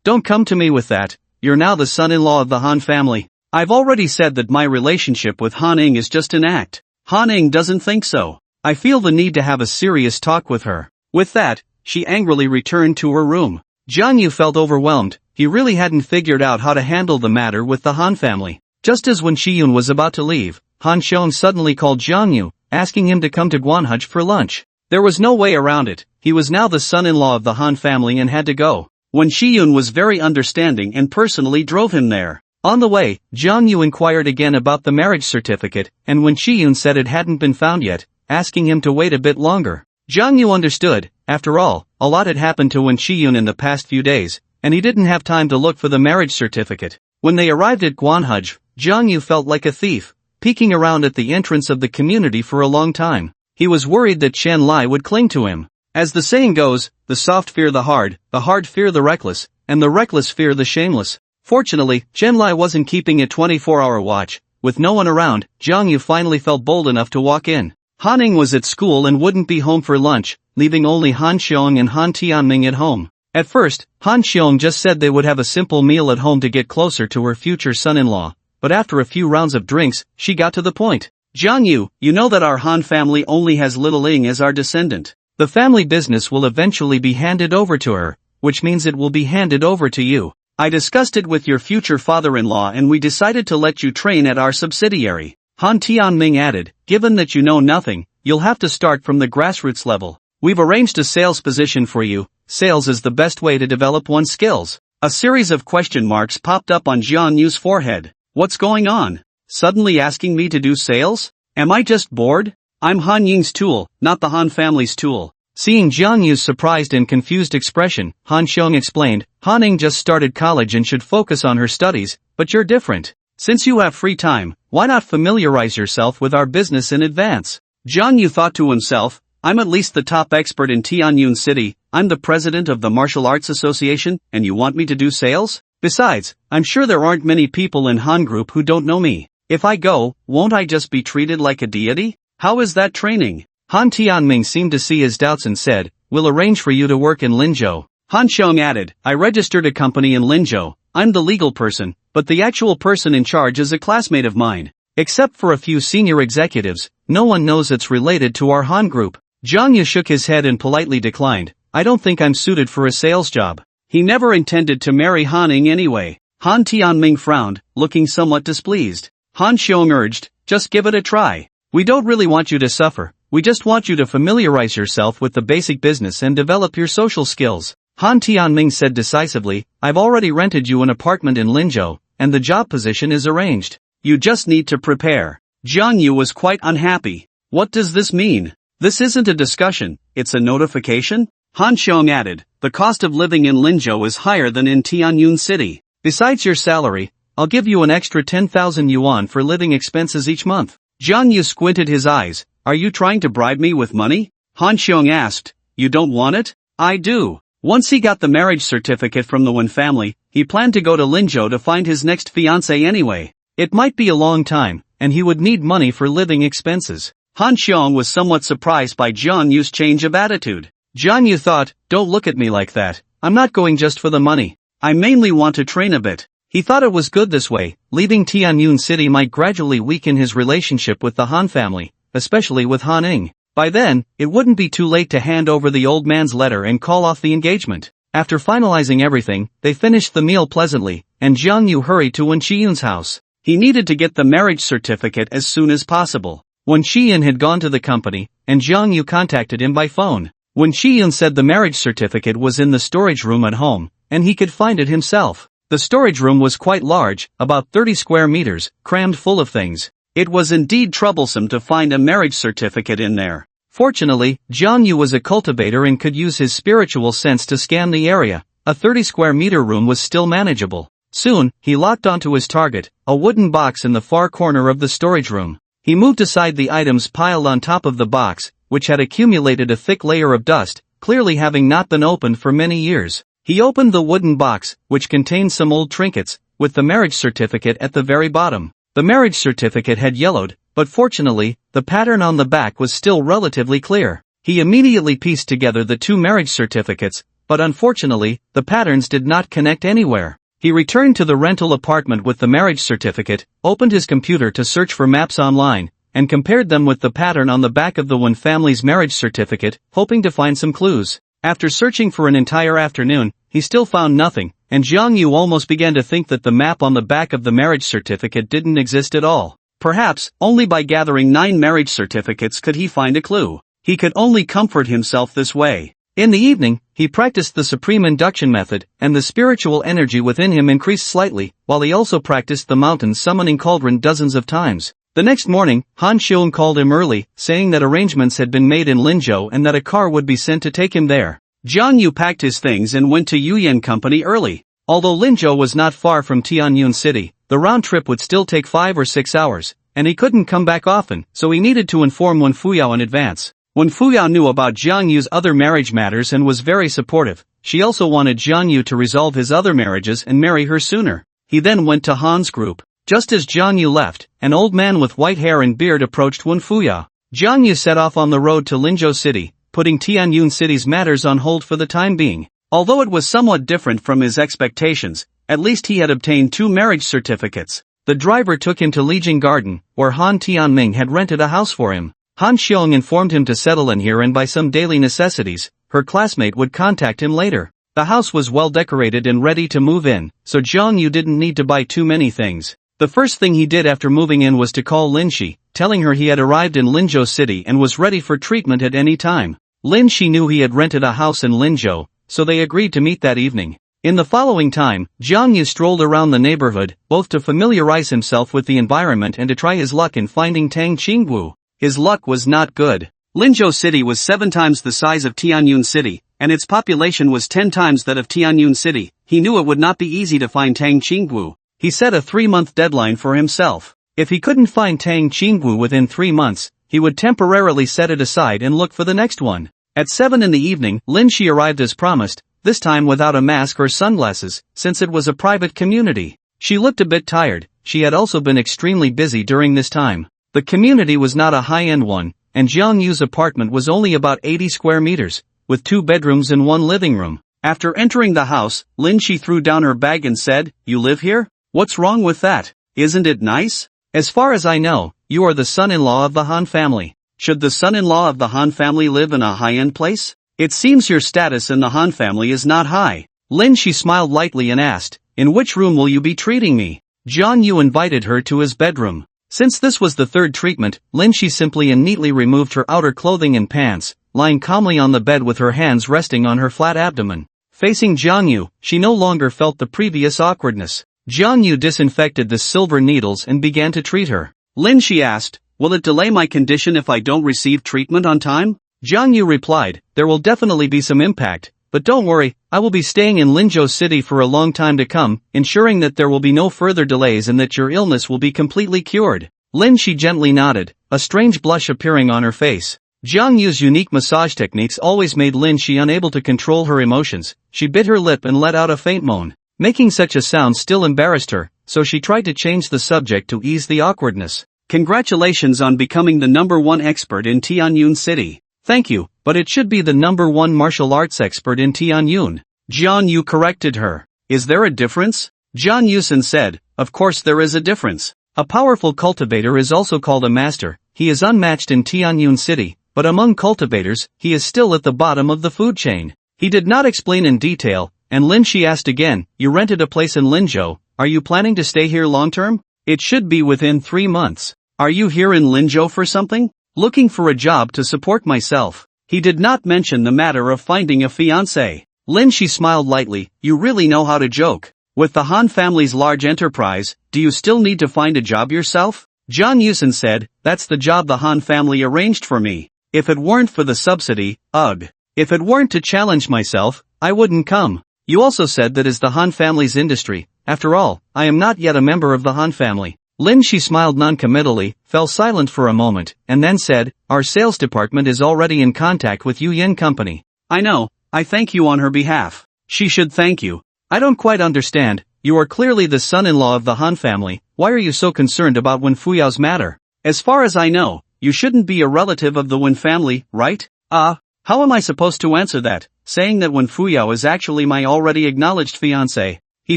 Don't come to me with that, you're now the son-in-law of the Han family. I've already said that my relationship with Han Ing is just an act. Han Ing doesn't think so. I feel the need to have a serious talk with her. With that, she angrily returned to her room. Jang Yu felt overwhelmed, he really hadn't figured out how to handle the matter with the Han family. Just as when Shiyun was about to leave, Han Xiong suddenly called Jang Yu, asking him to come to Guanhaj for lunch. There was no way around it, he was now the son-in-law of the Han family and had to go. When Shiyun was very understanding and personally drove him there. On the way, Jang Yu inquired again about the marriage certificate, and when Shiyun said it hadn't been found yet, asking him to wait a bit longer. Jang Yu understood, after all, a lot had happened to Wen Shiyun in the past few days, and he didn't have time to look for the marriage certificate. When they arrived at Guanhaj, Jang Yu felt like a thief, peeking around at the entrance of the community for a long time. He was worried that Chen Lai would cling to him. As the saying goes, the soft fear the hard fear the reckless, and the reckless fear the shameless. Fortunately, Chen Lai wasn't keeping a 24-hour watch. With no one around, Jang Yu finally felt bold enough to walk in. Han Ing was at school and wouldn't be home for lunch, leaving only Han Xiong and Han Tianming at home. At first, Han Xiong just said they would have a simple meal at home to get closer to her future son-in-law, but after a few rounds of drinks, she got to the point. Jang Yu, you know that our Han family only has little Ing as our descendant. The family business will eventually be handed over to her, which means it will be handed over to you. I discussed it with your future father-in-law and we decided to let you train at our subsidiary. Han Tianming added, given that you know nothing, you'll have to start from the grassroots level. We've arranged a sales position for you. Sales is the best way to develop one's skills. A series of question marks popped up on Jian Yu's forehead. What's going on? Suddenly asking me to do sales? Am I just bored? I'm Han Ying's tool, not the Han family's tool. Seeing Jian Yu's surprised and confused expression, Han Xiong explained, Han Ying just started college and should focus on her studies, but you're different. Since you have free time, why not familiarize yourself with our business in advance? Jiang Yu thought to himself, I'm at least the top expert in Tianyun City, I'm the president of the Martial Arts Association, and you want me to do sales? Besides, I'm sure there aren't many people in Han Group who don't know me. If I go, won't I just be treated like a deity? How is that training? Han Tianming seemed to see his doubts and said, we'll arrange for you to work in Linzhou. Han Xiong added, I registered a company in Linzhou, I'm the legal person, but the actual person in charge is a classmate of mine. Except for a few senior executives, no one knows it's related to our Han Group. Jiang Yu shook his head and politely declined, I don't think I'm suited for a sales job. He never intended to marry Han Ing anyway. Han Tianming frowned, looking somewhat displeased. Han Xiong urged, just give it a try. We don't really want you to suffer, we just want you to familiarize yourself with the basic business and develop your social skills. Han Tianming said decisively, I've already rented you an apartment in Linzhou, and the job position is arranged. You just need to prepare. Jiang Yu was quite unhappy. What does this mean? This isn't a discussion, it's a notification? Han Xiong added, the cost of living in Linzhou is higher than in Tianyun City. Besides your salary, I'll give you an extra 10,000 yuan for living expenses each month. Jiang Yu squinted his eyes. Are you trying to bribe me with money? Han Xiong asked. You don't want it? I do. Once he got the marriage certificate from the Wen family, he planned to go to Linzhou to find his next fiancée anyway. It might be a long time, and he would need money for living expenses. Han Xiong was somewhat surprised by Jiang Yu's change of attitude. Jiang Yu thought, don't look at me like that. I'm not going just for the money. I mainly want to train a bit. He thought it was good this way. Leaving Tianyun City might gradually weaken his relationship with the Han family, especially with Han Ing. By then, it wouldn't be too late to hand over the old man's letter and call off the engagement. After finalizing everything, they finished the meal pleasantly, and Jiang Yu hurried to Wen Shiyun's house. He needed to get the marriage certificate as soon as possible. Wen Shiyun had gone to the company, and Jiang Yu contacted him by phone. Wen Shiyun said the marriage certificate was in the storage room at home, and he could find it himself. The storage room was quite large, about 30 square meters, crammed full of things. It was indeed troublesome to find a marriage certificate in there. Fortunately, Jiang Yu was a cultivator and could use his spiritual sense to scan the area. A 30 square meter room was still manageable. Soon, he locked onto his target, a wooden box in the far corner of the storage room. He moved aside the items piled on top of the box, which had accumulated a thick layer of dust, clearly having not been opened for many years. He opened the wooden box, which contained some old trinkets, with the marriage certificate at the very bottom. The marriage certificate had yellowed, but fortunately, the pattern on the back was still relatively clear. He immediately pieced together the two marriage certificates, but unfortunately, the patterns did not connect anywhere. He returned to the rental apartment with the marriage certificate, opened his computer to search for maps online, and compared them with the pattern on the back of the Wen family's marriage certificate, hoping to find some clues. After searching for an entire afternoon, he still found nothing, and Jiang Yu almost began to think that the map on the back of the marriage certificate didn't exist at all. Perhaps, only by gathering 9 marriage certificates could he find a clue. He could only comfort himself this way. In the evening, he practiced the supreme induction method, and the spiritual energy within him increased slightly, while he also practiced the mountain summoning cauldron dozens of times. The next morning, Han Xiong called him early, saying that arrangements had been made in Linzhou and that a car would be sent to take him there. Jiang Yu packed his things and went to Yuyan Company early. Although Linzhou was not far from Tianyun City, the round trip would still take 5 or 6 hours, and he couldn't come back often, so he needed to inform Wen Fuyao in advance. Wen Fuyao knew about Jiang Yu's other marriage matters and was very supportive. She also wanted Jiang Yu to resolve his other marriages and marry her sooner. He then went to Han's group. Just as Jiang Yu left, an old man with white hair and beard approached Wen Fuyao. Jiang Yu set off on the road to Linzhou City, putting Tianyun City's matters on hold for the time being. Although it was somewhat different from his expectations, at least he had obtained 2 marriage certificates. The driver took him to Lijing Garden, where Han Tianming had rented a house for him. Han Xiong informed him to settle in here and buy some daily necessities. Her classmate would contact him later. The house was well decorated and ready to move in, so Jiang Yu didn't need to buy too many things. The first thing he did after moving in was to call Lin Shi, telling her he had arrived in Linzhou City and was ready for treatment at any time. Lin Shi knew he had rented a house in Linzhou, so they agreed to meet that evening. In the following time, Jiang Yu strolled around the neighborhood, both to familiarize himself with the environment and to try his luck in finding Tang Qingwu. His luck was not good. Linzhou City was 7 times the size of Tianyun City, and its population was 10 times that of Tianyun City. He knew it would not be easy to find Tang Qingwu. He set a 3-month deadline for himself. If he couldn't find Tang Qingwu within 3 months, he would temporarily set it aside and look for the next one. At 7 in the evening, Lin Shi arrived as promised, this time without a mask or sunglasses, since it was a private community. She looked a bit tired. She had also been extremely busy during this time. The community was not a high-end one, and Jiang Yu's apartment was only about 80 square meters, with 2 bedrooms and 1 living room. After entering the house, Lin Shi threw down her bag and said, "You live here? What's wrong with that? Isn't it nice? As far as I know, you are the son-in-law of the Han family. Should the son-in-law of the Han family live in a high-end place? It seems your status in the Han family is not high." Lin Shi smiled lightly and asked, "In which room will you be treating me?" Jiang Yu invited her to his bedroom. Since this was the 3rd treatment, Lin Shi simply and neatly removed her outer clothing and pants, lying calmly on the bed with her hands resting on her flat abdomen. Facing Jiang Yu, she no longer felt the previous awkwardness. Jiang Yu disinfected the silver needles and began to treat her. Lin Shi asked, "Will it delay my condition if I don't receive treatment on time?" Jiang Yu replied, "There will definitely be some impact, but don't worry, I will be staying in Linzhou City for a long time to come, ensuring that there will be no further delays and that your illness will be completely cured." Lin Shi gently nodded, a strange blush appearing on her face. Jiang Yu's unique massage techniques always made Lin Shi unable to control her emotions. She bit her lip and let out a faint moan. Making such a sound still embarrassed her, so she tried to change the subject to ease the awkwardness. Congratulations on becoming the #1 expert in Tianyun City. Thank you, but it should be the #1 martial arts expert in Tianyun. Jiang Yu corrected her. Is there a difference? Jiang Yusen said, of course there is a difference. A powerful cultivator is also called a master. He is unmatched in Tianyun City, but among cultivators, he is still at the bottom of the food chain. He did not explain in detail, and Lin Shi asked again, you rented a place in Linzhou, are you planning to stay here long term? It should be within 3 months. Are you here in Linzhou for something? Looking for a job to support myself. He did not mention the matter of finding a fiancé. Lin Shi smiled lightly, you really know how to joke. With the Han family's large enterprise, do you still need to find a job yourself? Jiang Yusen said, that's the job the Han family arranged for me. If it weren't for the subsidy, ugh. If it weren't to challenge myself, I wouldn't come. You also said that is the Han family's industry. After all, I am not yet a member of the Han family. Lin Shi smiled non-committally, fell silent for a moment, and then said, our sales department is already in contact with Yu Yin Company. I know, I thank you on her behalf. She should thank you. I don't quite understand, you are clearly the son-in-law of the Han family, why are you so concerned about Wen Fuyao's matter? As far as I know, you shouldn't be a relative of the Wen family, right? How am I supposed to answer that, saying that Wen Fuyao is actually my already acknowledged fiancé? He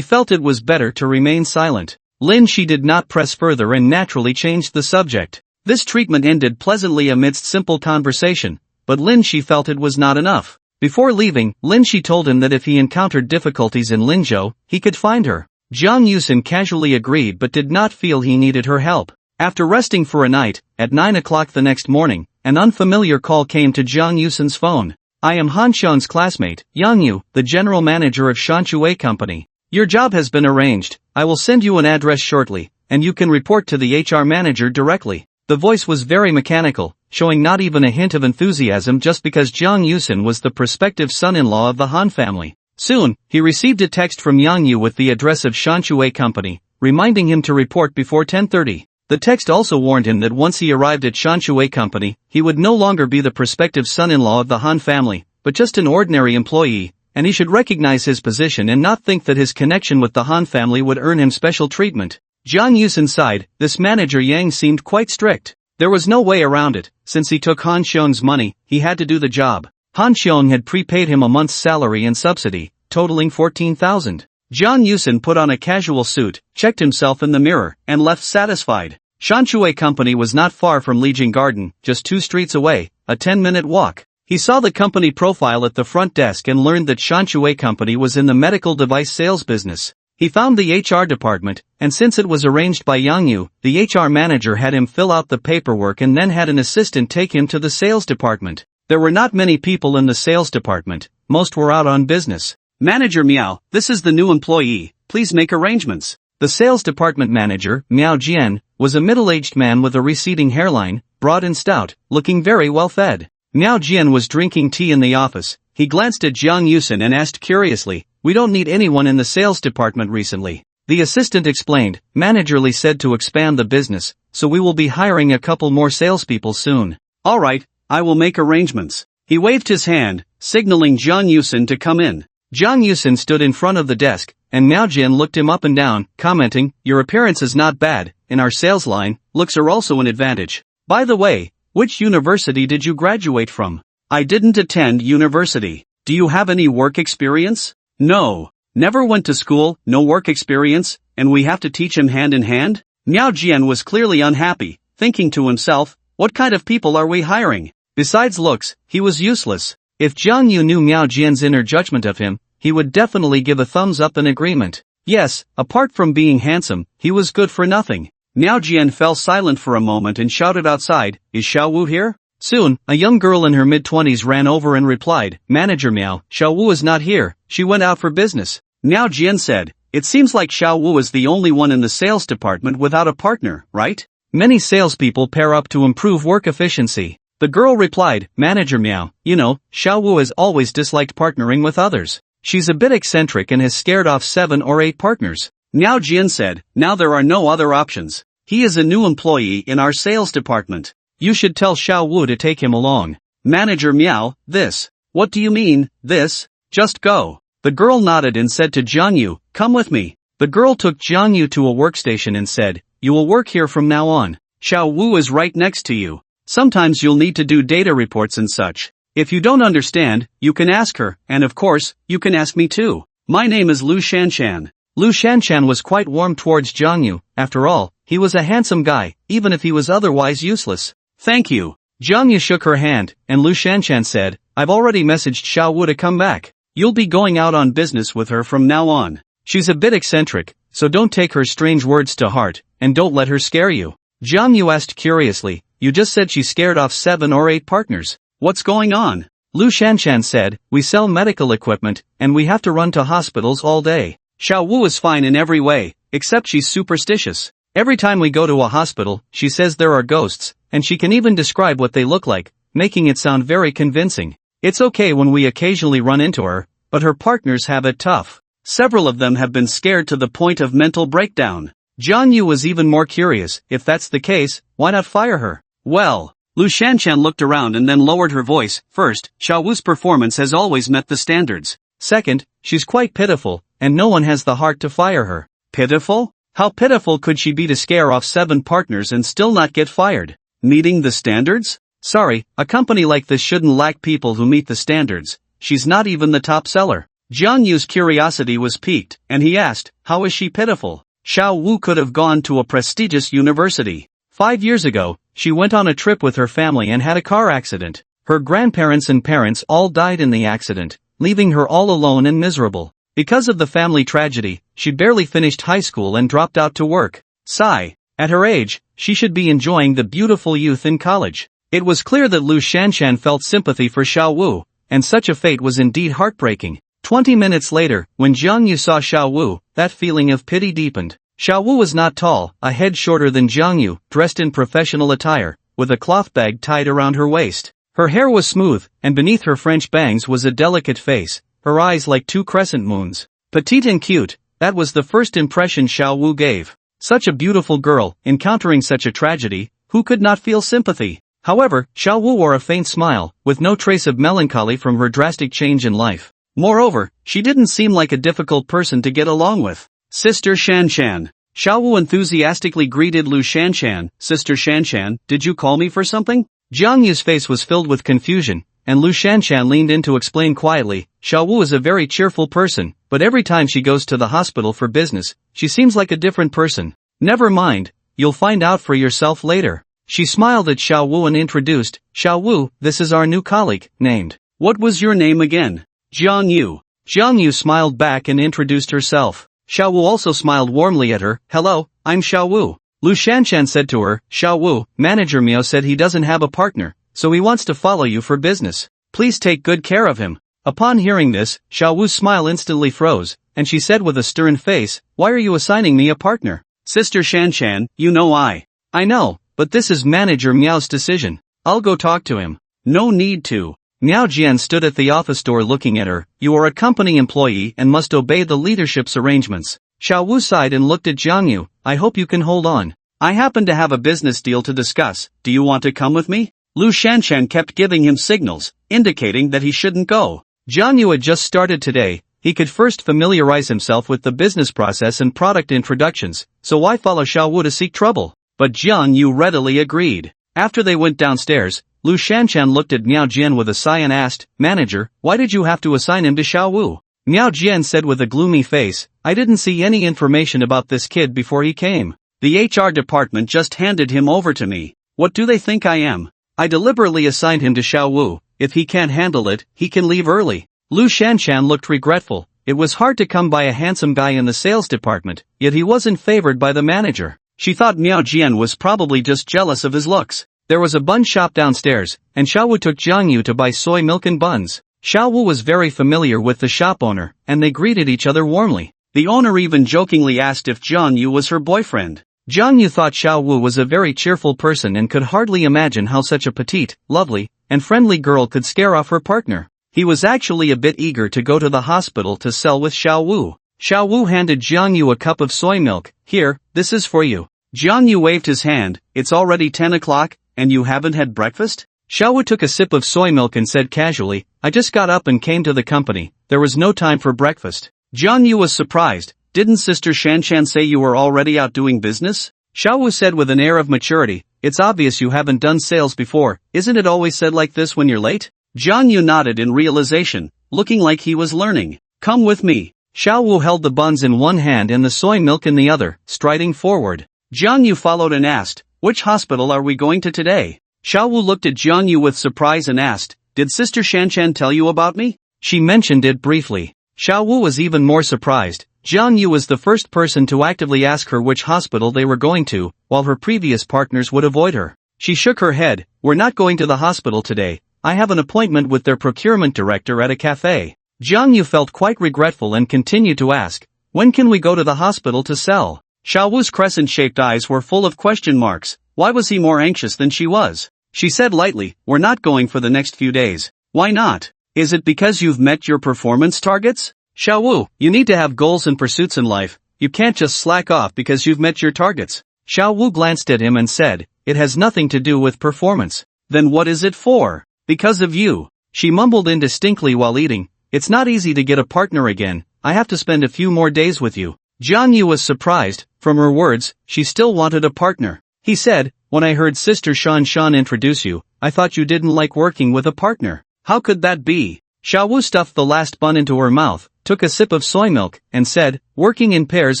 felt it was better to remain silent. Lin Shi did not press further and naturally changed the subject. This treatment ended pleasantly amidst simple conversation, but Lin Shi felt it was not enough. Before leaving, Lin Shi told him that if he encountered difficulties in Linzhou, he could find her. Jiang Yusen casually agreed but did not feel he needed her help. After resting for a night, at 9 o'clock the next morning, an unfamiliar call came to Jiang Yusen's phone. I am Han Xian's classmate, Yang Yu, the general manager of Shanshui Company. Your job has been arranged, I will send you an address shortly, and you can report to the HR manager directly. The voice was very mechanical, showing not even a hint of enthusiasm just because Jiang Yusen was the prospective son-in-law of the Han family. Soon, he received a text from Yang Yu with the address of Shanshui Company, reminding him to report before 10:30. The text also warned him that once he arrived at Shanshui Company, he would no longer be the prospective son-in-law of the Han family, but just an ordinary employee, and he should recognize his position and not think that his connection with the Han family would earn him special treatment. Jiang Yusen sighed, this manager Yang seemed quite strict. There was no way around it, since he took Han Xiong's money, he had to do the job. Han Xiong had prepaid him a month's salary and subsidy, totaling 14,000. Jiang Yusen put on a casual suit, checked himself in the mirror, and left satisfied. Shanshui Company was not far from Lijing Garden, just 2 streets away, a 10-minute walk. He saw the company profile at the front desk and learned that Shanshui Company was in the medical device sales business. He found the HR department, and since it was arranged by Yang Yu, the HR manager had him fill out the paperwork and then had an assistant take him to the sales department. There were not many people in the sales department, most were out on business. Manager Miao, this is the new employee, please make arrangements. The sales department manager, Miao Jian, was a middle-aged man with a receding hairline, broad and stout, looking very well fed. Miao Jian was drinking tea in the office. He glanced at Jiang Yusen and asked curiously, we don't need anyone in the sales department recently. The assistant explained, Manager Li said to expand the business, so we will be hiring a couple more salespeople soon. Alright, I will make arrangements. He waved his hand, signaling Jiang Yusen to come in. Jiang Yusen stood in front of the desk, and Miao Jian looked him up and down, commenting, your appearance is not bad, in our sales line, looks are also an advantage. By the way, which university did you graduate from? I didn't attend university. Do you have any work experience? No. Never went to school, no work experience, and we have to teach him hand in hand? Miao Jian was clearly unhappy, thinking to himself, what kind of people are we hiring? Besides looks, he was useless. If Jiang Yu knew Miao Jian's inner judgment of him, he would definitely give a thumbs up in agreement. Yes, apart from being handsome, he was good for nothing. Miao Jian fell silent for a moment and shouted outside, is Xiao Wu here? Soon, a young girl in her mid-20s ran over and replied, Manager Miao, Xiao Wu is not here, she went out for business. Miao Jian said, it seems like Xiao Wu is the only one in the sales department without a partner, right? Many salespeople pair up to improve work efficiency. The girl replied, Manager Miao, you know, Xiao Wu has always disliked partnering with others. She's a bit eccentric and has scared off 7 or 8 partners. Miao Jian said, now there are no other options. He is a new employee in our sales department. You should tell Xiao Wu to take him along. Manager Meow, this. What do you mean, this? Just go. The girl nodded and said to Jiangyu, come with me. The girl took Jiangyu to a workstation and said, you will work here from now on. Xiao Wu is right next to you. Sometimes you'll need to do data reports and such. If you don't understand, you can ask her, and of course, you can ask me too. My name is Lu Shanshan. Lu Shanshan was quite warm towards Jiangyu. After all, he was a handsome guy, even if he was otherwise useless. Thank you. Jiangyu shook her hand, and Lu Shanshan said, I've already messaged Xiao Wu to come back. You'll be going out on business with her from now on. She's a bit eccentric, so don't take her strange words to heart, and don't let her scare you. Jiangyu asked curiously, you just said she scared off 7 or 8 partners. What's going on? Lu Shanshan said, we sell medical equipment, and we have to run to hospitals all day. Xiao Wu is fine in every way, except she's superstitious. Every time we go to a hospital, she says there are ghosts, and she can even describe what they look like, making it sound very convincing. It's okay when we occasionally run into her, but her partners have it tough. Several of them have been scared to the point of mental breakdown. Jiangyu was even more curious, if that's the case, why not fire her? Well, Lu Shanshan looked around and then lowered her voice. First, Xiao Wu's performance has always met the standards. Second, she's quite pitiful, and no one has the heart to fire her. Pitiful? How pitiful could she be to scare off 7 partners and still not get fired? Meeting the standards? Sorry, a company like this shouldn't lack people who meet the standards. She's not even the top seller. Jiangyu's curiosity was piqued, and he asked, how is she pitiful? Xiao Wu could have gone to a prestigious university. 5 years ago, she went on a trip with her family and had a car accident. Her grandparents and parents all died in the accident, leaving her all alone and miserable. Because of the family tragedy, she barely finished high school and dropped out to work. Sigh. At her age, she should be enjoying the beautiful youth in college. It was clear that Lu Shanshan felt sympathy for Xiao Wu, and such a fate was indeed heartbreaking. 20 minutes later, when Jiangyu saw Xiao Wu, that feeling of pity deepened. Xiao Wu was not tall, a head shorter than Jiangyu, dressed in professional attire, with a cloth bag tied around her waist. Her hair was smooth, and beneath her French bangs was a delicate face, her eyes like 2 crescent moons. Petite and cute, that was the first impression Xiao Wu gave. Such a beautiful girl, encountering such a tragedy, who could not feel sympathy? However, Xiao Wu wore a faint smile, with no trace of melancholy from her drastic change in life. Moreover, she didn't seem like a difficult person to get along with. Sister Shanshan. Xiao Wu enthusiastically greeted Lu Shanshan. Sister Shanshan, did you call me for something? Jiangyu's face was filled with confusion, and Lu Shanshan leaned in to explain quietly, Xiao Wu is a very cheerful person, but every time she goes to the hospital for business, she seems like a different person. Never mind, you'll find out for yourself later. She smiled at Xiao Wu and introduced, Xiao Wu, this is our new colleague, named. What was your name again? Jiangyu. Jiangyu smiled back and introduced herself. Xiao Wu also smiled warmly at her, hello, I'm Xiao Wu. Lu Shanshan said to her, Xiao Wu, Manager Miao said he doesn't have a partner, so he wants to follow you for business. Please take good care of him. Upon hearing this, Xiao Wu's smile instantly froze, and she said with a stern face, why are you assigning me a partner? Sister Shanshan, you know I know, but this is Manager Miao's decision. I'll go talk to him. No need to. Miao Jian stood at the office door looking at her. You are a company employee and must obey the leadership's arrangements. Xiao Wu sighed and looked at Jiangyu. I hope you can hold on. I happen to have a business deal to discuss. Do you want to come with me? Lu Shanshan kept giving him signals, indicating that he shouldn't go. Jiangyu had just started today. He could first familiarize himself with the business process and product introductions, so why follow Xiao Wu to seek trouble? But Jiangyu readily agreed. After they went downstairs, Lu Shanshan looked at Miao Jian with a sigh and asked, Manager, why did you have to assign him to Xiao Wu? Miao Jian said with a gloomy face, I didn't see any information about this kid before he came. The HR department just handed him over to me. What do they think I am? I deliberately assigned him to Xiao Wu. If he can't handle it, he can leave early. Lu Shanshan looked regretful. It was hard to come by a handsome guy in the sales department, yet he wasn't favored by the manager. She thought Miao Jian was probably just jealous of his looks. There was a bun shop downstairs, and Xiao Wu took Jiangyu to buy soy milk and buns. Xiao Wu was very familiar with the shop owner, and they greeted each other warmly. The owner even jokingly asked if Jiangyu was her boyfriend. Jiangyu thought Xiao Wu was a very cheerful person and could hardly imagine how such a petite, lovely, and friendly girl could scare off her partner. He was actually a bit eager to go to the hospital to sell with Xiao Wu. Xiao Wu handed Jiangyu a cup of soy milk. Here, this is for you. Jiang Yu waved his hand. It's already 10 o'clock, and you haven't had breakfast? Xiao Wu took a sip of soy milk and said casually, I just got up and came to the company, there was no time for breakfast. Jiang Yu was surprised. Didn't Sister Shanshan say you were already out doing business? Xiao Wu said with an air of maturity, it's obvious you haven't done sales before, isn't it always said like this when you're late? Jiang Yu nodded in realization, looking like he was learning. Come with me. Xiao Wu held the buns in one hand and the soy milk in the other, striding forward. Jiang Yu followed and asked, which hospital are we going to today? Xiao Wu looked at Jiang Yu with surprise and asked, did Sister Shanshan tell you about me? She mentioned it briefly. Xiao Wu was even more surprised. Jiang Yu was the first person to actively ask her which hospital they were going to, while her previous partners would avoid her. She shook her head, we're not going to the hospital today, I have an appointment with their procurement director at a cafe. Jiang Yu felt quite regretful and continued to ask, when can we go to the hospital to sell? Xiao Wu's crescent-shaped eyes were full of question marks. Why was he more anxious than she was? She said lightly, we're not going for the next few days. Why not? Is it because you've met your performance targets? Xiao Wu, you need to have goals and pursuits in life. You can't just slack off because you've met your targets. Xiao Wu glanced at him and said, it has nothing to do with performance. Then what is it for? Because of you. She mumbled indistinctly while eating, it's not easy to get a partner again, I have to spend a few more days with you. Jiang Yu was surprised, from her words, she still wanted a partner. He said, when I heard Sister Shanshan introduce you, I thought you didn't like working with a partner. How could that be? Xiao Wu stuffed the last bun into her mouth, took a sip of soy milk, and said, working in pairs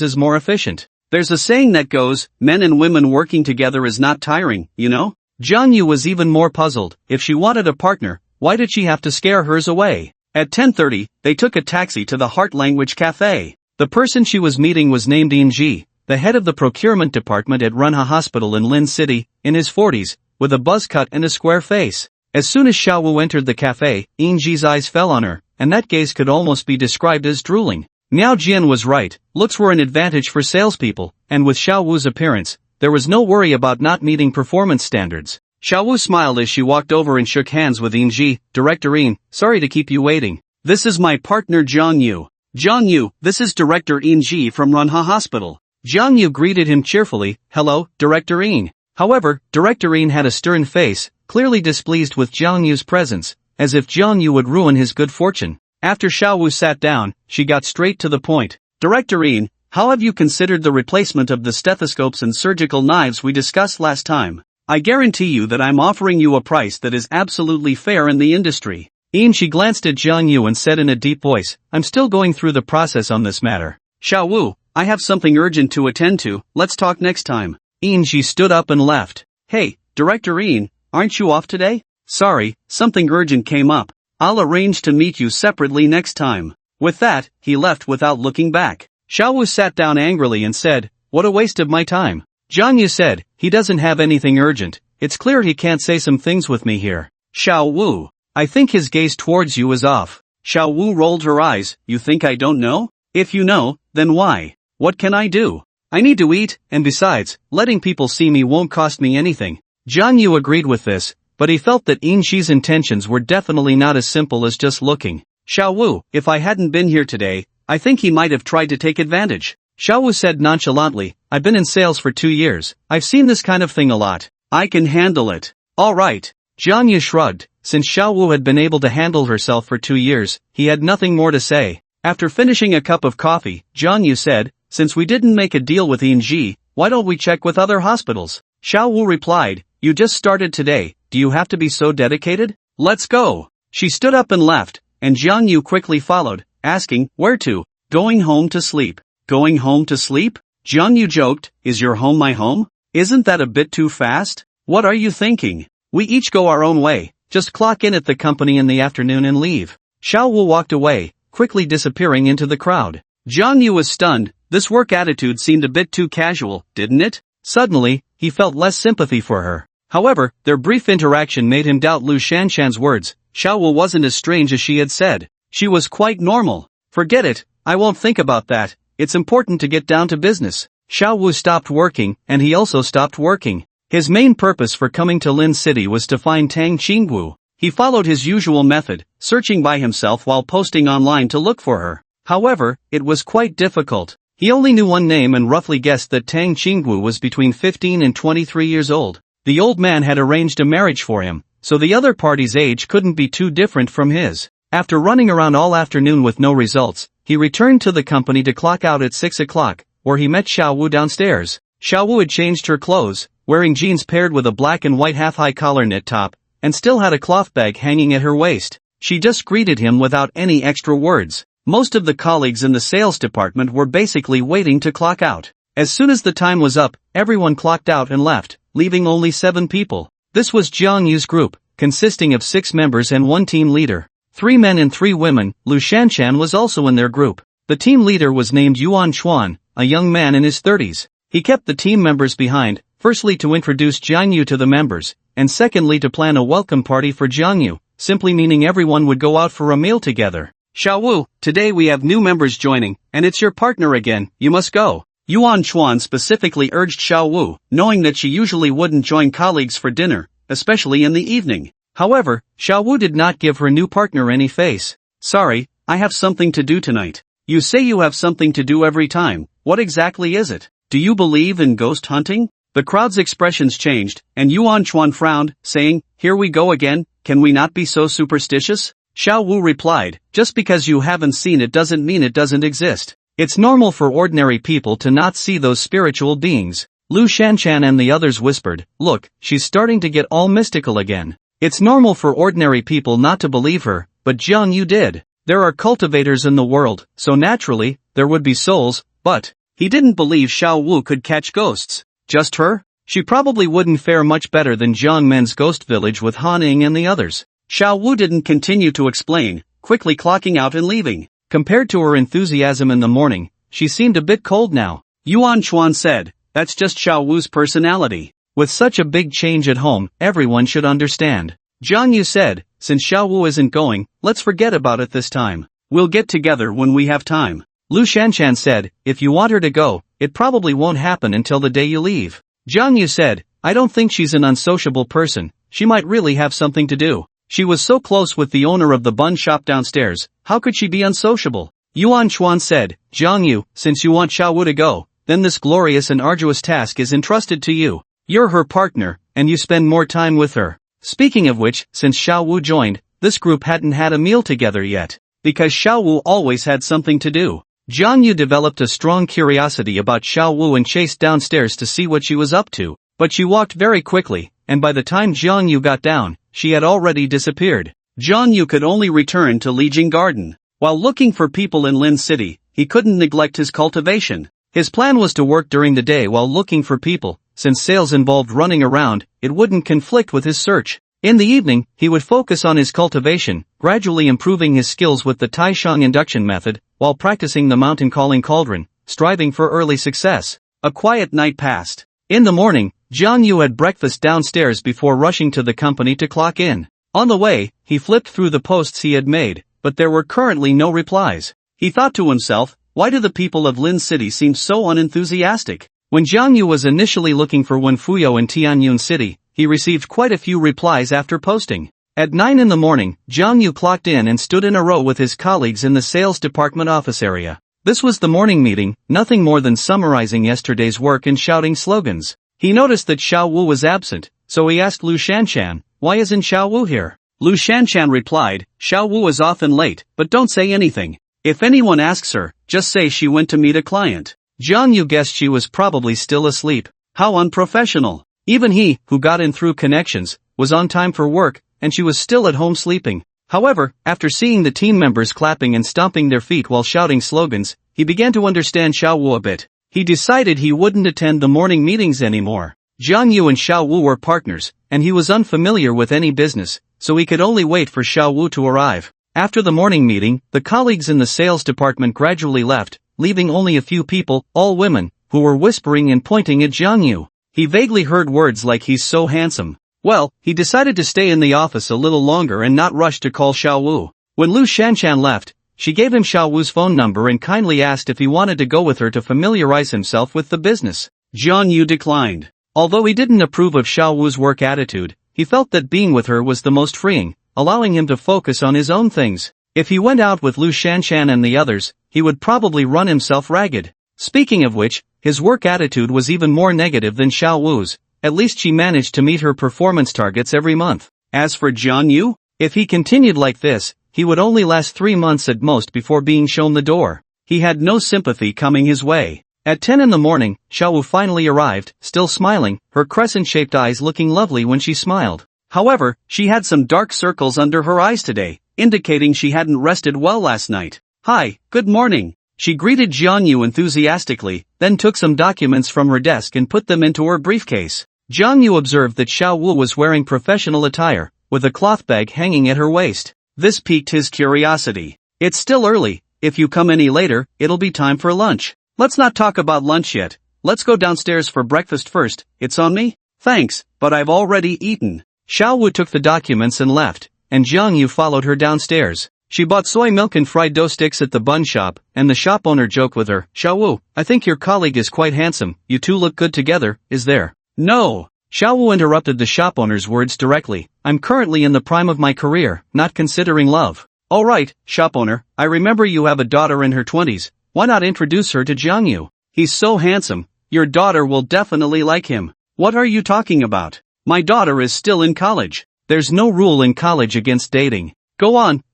is more efficient. There's a saying that goes, men and women working together is not tiring, you know? Jiang Yu was even more puzzled. If she wanted a partner, why did she have to scare hers away? At 10:30, they took a taxi to the Heart Language Cafe. The person she was meeting was named Inji, the head of the procurement department at Runha Hospital in Lin City, in his 40s, with a buzz cut and a square face. As soon as Xiao Wu entered the cafe, Inji's eyes fell on her, and that gaze could almost be described as drooling. Miao Jian was right, looks were an advantage for salespeople, and with Xiao Wu's appearance, there was no worry about not meeting performance standards. Xiao Wu smiled as she walked over and shook hands with Inji. Director In, sorry to keep you waiting. This is my partner Jiang Yu. Jiang Yu, this is Director Inji from Runha Hospital. Jiang Yu greeted him cheerfully, hello, Director In. However, Director In had a stern face, clearly displeased with Jiang Yu's presence, as if Jiang Yu would ruin his good fortune. After Xiao Wu sat down, she got straight to the point. Director In, how have you considered the replacement of the stethoscopes and surgical knives we discussed last time? I guarantee you that I'm offering you a price that is absolutely fair in the industry. She glanced at Jiang Yu and said in a deep voice, I'm still going through the process on this matter. Xiao Wu, I have something urgent to attend to, let's talk next time. She stood up and left. Hey, Director In, aren't you off today? Sorry, something urgent came up. I'll arrange to meet you separately next time. With that, he left without looking back. Xiao Wu sat down angrily and said, what a waste of my time. Jiang Yu said, he doesn't have anything urgent, it's clear he can't say some things with me here. Xiao Wu, I think his gaze towards you is off. Xiao Wu rolled her eyes, you think I don't know? If you know, then why? What can I do? I need to eat, and besides, letting people see me won't cost me anything. Jiang Yu agreed with this, but he felt that Inji's intentions were definitely not as simple as just looking. Xiao Wu, if I hadn't been here today, I think he might have tried to take advantage. Xiao Wu said nonchalantly, I've been in sales for 2 years, I've seen this kind of thing a lot. I can handle it. All right. Jiang Yu shrugged. Since Xiao Wu had been able to handle herself for 2 years, he had nothing more to say. After finishing a cup of coffee, Jiang Yu said, since we didn't make a deal with Inji, why don't we check with other hospitals? Xiao Wu replied, you just started today, do you have to be so dedicated? Let's go. She stood up and left, and Jiang Yu quickly followed, asking, where to? Going home to sleep. Going home to sleep? Jiang Yu joked, is your home my home? Isn't that a bit too fast? What are you thinking? We each go our own way, just clock in at the company in the afternoon and leave. Xiao Wu walked away, quickly disappearing into the crowd. Jiang Yu was stunned, this work attitude seemed a bit too casual, didn't it? Suddenly, he felt less sympathy for her. However, their brief interaction made him doubt Lu Shanshan's words. Xiao Wu wasn't as strange as she had said. She was quite normal. Forget it, I won't think about that. It's important to get down to business. Xiao Wu stopped working, and he also stopped working. His main purpose for coming to Lin City was to find Tang Qingwu. He followed his usual method, searching by himself while posting online to look for her. However, it was quite difficult. He only knew one name and roughly guessed that Tang Qinggu was between 15 and 23 years old. The old man had arranged a marriage for him, so the other party's age couldn't be too different from his. After running around all afternoon with no results, he returned to the company to clock out at 6 o'clock, where he met Xiao Wu downstairs. Xiao Wu had changed her clothes, wearing jeans paired with a black and white half-high collar knit top, and still had a cloth bag hanging at her waist. She just greeted him without any extra words. Most of the colleagues in the sales department were basically waiting to clock out. As soon as the time was up, everyone clocked out and left, leaving only 7 people. This was Jiang Yu's group, consisting of 6 members and 1 team leader. 3 men and 3 women. Lu Shanshan was also in their group. The team leader was named Yuan Chuan, a young man in his 30s. He kept the team members behind, firstly to introduce Jiang Yu to the members, and secondly to plan a welcome party for Jiang Yu, simply meaning everyone would go out for a meal together. Xiao Wu, today we have new members joining, and it's your partner again, you must go. Yuan Chuan specifically urged Xiao Wu, knowing that she usually wouldn't join colleagues for dinner, especially in the evening. However, Xiao Wu did not give her new partner any face. Sorry, I have something to do tonight. You say you have something to do every time, what exactly is it? Do you believe in ghost hunting? The crowd's expressions changed, and Yuan Chuan frowned, saying, here we go again, can we not be so superstitious? Xiao Wu replied, just because you haven't seen it doesn't mean it doesn't exist. It's normal for ordinary people to not see those spiritual beings. Lu Shanshan and the others whispered, look, she's starting to get all mystical again. It's normal for ordinary people not to believe her, but Jiang Yu did. There are cultivators in the world, so naturally, there would be souls, but he didn't believe Xiao Wu could catch ghosts. Just her? She probably wouldn't fare much better than Zhang Men's ghost village with Han Ing and the others. Xiao Wu didn't continue to explain, quickly clocking out and leaving. Compared to her enthusiasm in the morning, she seemed a bit cold now. Yuan Chuan said, that's just Xiao Wu's personality. With such a big change at home, everyone should understand. Jiang Yu said, since Xiao Wu isn't going, let's forget about it this time. We'll get together when we have time. Lu Shanshan said, if you want her to go, it probably won't happen until the day you leave. Jiang Yu said, I don't think she's an unsociable person, she might really have something to do. She was so close with the owner of the bun shop downstairs, how could she be unsociable? Yuan Chuan said, Jiang Yu, since you want Xiao Wu to go, then this glorious and arduous task is entrusted to you. You're her partner, and you spend more time with her. Speaking of which, since Xiao Wu joined, this group hadn't had a meal together yet, because Xiao Wu always had something to do. Jiang Yu developed a strong curiosity about Xiao Wu and chased downstairs to see what she was up to, but she walked very quickly, and by the time Jiang Yu got down, she had already disappeared. Jiang Yu could only return to Lijing Garden. While looking for people in Lin City, he couldn't neglect his cultivation. His plan was to work during the day while looking for people. Since sales involved running around, it wouldn't conflict with his search. In the evening, he would focus on his cultivation, gradually improving his skills with the Taishang induction method, while practicing the mountain calling cauldron, striving for early success. A quiet night passed. In the morning, Jiang Yu had breakfast downstairs before rushing to the company to clock in. On the way, he flipped through the posts he had made, but there were currently no replies. He thought to himself, why do the people of Lin City seem so unenthusiastic? When Jiang Yu was initially looking for one fuyo in Tianyun City, he received quite a few replies after posting. At 9 in the morning, Jiang Yu clocked in and stood in a row with his colleagues in the sales department office area. This was the morning meeting, nothing more than summarizing yesterday's work and shouting slogans. He noticed that Xiao Wu was absent, so he asked Lu Shanshan, why isn't Xiao Wu here? Lu Shanshan replied, Xiao Wu is often late, but don't say anything. If anyone asks her, just say she went to meet a client. Jiang Yu guessed she was probably still asleep. How unprofessional. Even he, who got in through connections, was on time for work, and she was still at home sleeping. However, after seeing the team members clapping and stomping their feet while shouting slogans, he began to understand Xiao Wu a bit. He decided he wouldn't attend the morning meetings anymore. Jiang Yu and Xiao Wu were partners, and he was unfamiliar with any business, so he could only wait for Xiao Wu to arrive. After the morning meeting, the colleagues in the sales department gradually left, leaving only a few people, all women, who were whispering and pointing at Jiang Yu. He vaguely heard words like he's so handsome. Well, he decided to stay in the office a little longer and not rush to call Xiao Wu. When Lu Shanshan left, she gave him Xiao Wu's phone number and kindly asked if he wanted to go with her to familiarize himself with the business. Jiang Yu declined. Although he didn't approve of Xiao Wu's work attitude, he felt that being with her was the most freeing, allowing him to focus on his own things. If he went out with Lu Shanshan and the others, he would probably run himself ragged. Speaking of which, his work attitude was even more negative than Xiao Wu's. At least she managed to meet her performance targets every month. As for Jiang Yu, if he continued like this, he would only last 3 months at most before being shown the door. He had no sympathy coming his way. At 10 in the morning, Xiao Wu finally arrived, still smiling, her crescent-shaped eyes looking lovely when she smiled. However, she had some dark circles under her eyes today, indicating she hadn't rested well last night. "Hi, good morning." She greeted Jiang Yu enthusiastically, then took some documents from her desk and put them into her briefcase. Jiang Yu observed that Xiao Wu was wearing professional attire, with a cloth bag hanging at her waist. This piqued his curiosity. "It's still early. If you come any later, it'll be time for lunch." "Let's not talk about lunch yet. Let's go downstairs for breakfast first." "It's on me?" "Thanks, but I've already eaten." Xiao Wu took the documents and left, and Jiang Yu followed her downstairs. She bought soy milk and fried dough sticks at the bun shop, and the shop owner joked with her, "Xiao Wu, I think your colleague is quite handsome. You two look good together, is there?" "No." Xiao Wu interrupted the shop owner's words directly. "I'm currently in the prime of my career, not considering love." "All right, shop owner, I remember you have a daughter in her 20s. Why not introduce her to Jiang Yu? He's so handsome. Your daughter will definitely like him." "What are you talking about? My daughter is still in college." "There's no rule in college against dating." Go on,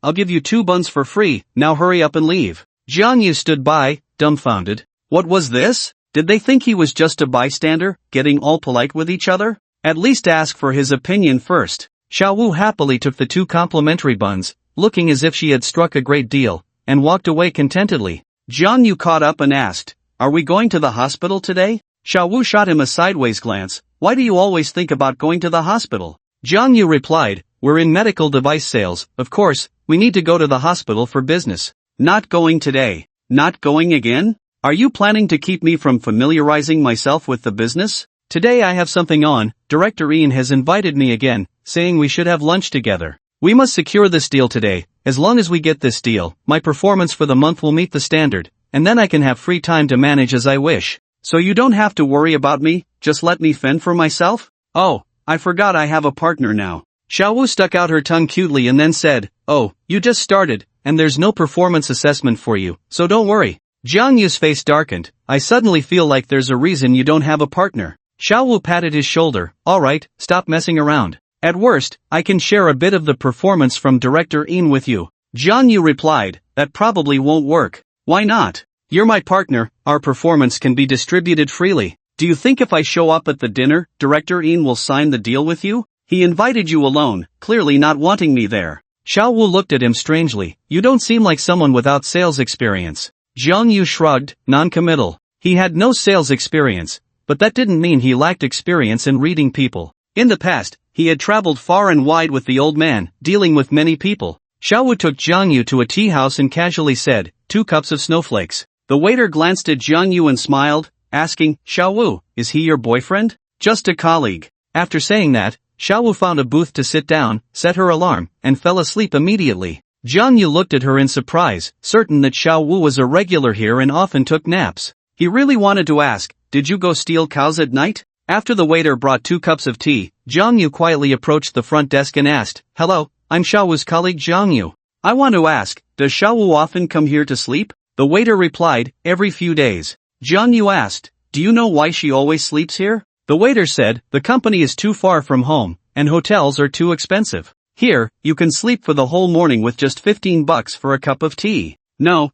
I'll give you 2 buns for free, now hurry up and leave." Jiang Yu stood by, dumbfounded. What was this? Did they think he was just a bystander, getting all polite with each other? At least ask for his opinion first. Xiao Wu happily took the 2 complimentary buns, looking as if she had struck a great deal, and walked away contentedly. Jiang Yu caught up and asked, "Are we going to the hospital today?" Xiao Wu shot him a sideways glance. "Why do you always think about going to the hospital?" Jiang Yu replied, "We're in medical device sales, of course, we need to go to the hospital for business." "Not going today. Not going again? Are you planning to keep me from familiarizing myself with the business?" "Today I have something on. Director Ian has invited me again, saying we should have lunch together. We must secure this deal today. As long as we get this deal, my performance for the month will meet the standard, and then I can have free time to manage as I wish." "So you don't have to worry about me, just let me fend for myself?" "Oh, I forgot I have a partner now." Xiao Wu stuck out her tongue cutely and then said, "Oh, you just started, and there's no performance assessment for you, so don't worry." Jiang Yu's face darkened. "I suddenly feel like there's a reason you don't have a partner." Xiao Wu patted his shoulder. "Alright, stop messing around. At worst, I can share a bit of the performance from Director Ian with you." Jiang Yu replied, "That probably won't work." "Why not? You're my partner, our performance can be distributed freely. Do you think if I show up at the dinner, Director Ian will sign the deal with you? He invited you alone, clearly not wanting me there." Xiao Wu looked at him strangely. "You don't seem like someone without sales experience." Jiang Yu shrugged, non-committal. He had no sales experience, but that didn't mean he lacked experience in reading people. In the past, he had traveled far and wide with the old man, dealing with many people. Xiao Wu took Jiang Yu to a tea house and casually said, 2 cups of snowflakes. The waiter glanced at Jiang Yu and smiled, asking, "Xiao Wu, is he your boyfriend?" "Just a colleague." After saying that, Xiao Wu found a booth to sit down, set her alarm, and fell asleep immediately. Jiang Yu looked at her in surprise, certain that Xiao Wu was a regular here and often took naps. He really wanted to ask, "Did you go steal cows at night?" After the waiter brought 2 cups of tea, Jiang Yu quietly approached the front desk and asked, "Hello, I'm Xiao Wu's colleague Jiang Yu. I want to ask, does Xiao Wu often come here to sleep?" The waiter replied, "Every few days." Jiang Yu asked, "Do you know why she always sleeps here?" The waiter said, "The company is too far from home, and hotels are too expensive. Here, you can sleep for the whole morning with just $15 for a cup of tea." No,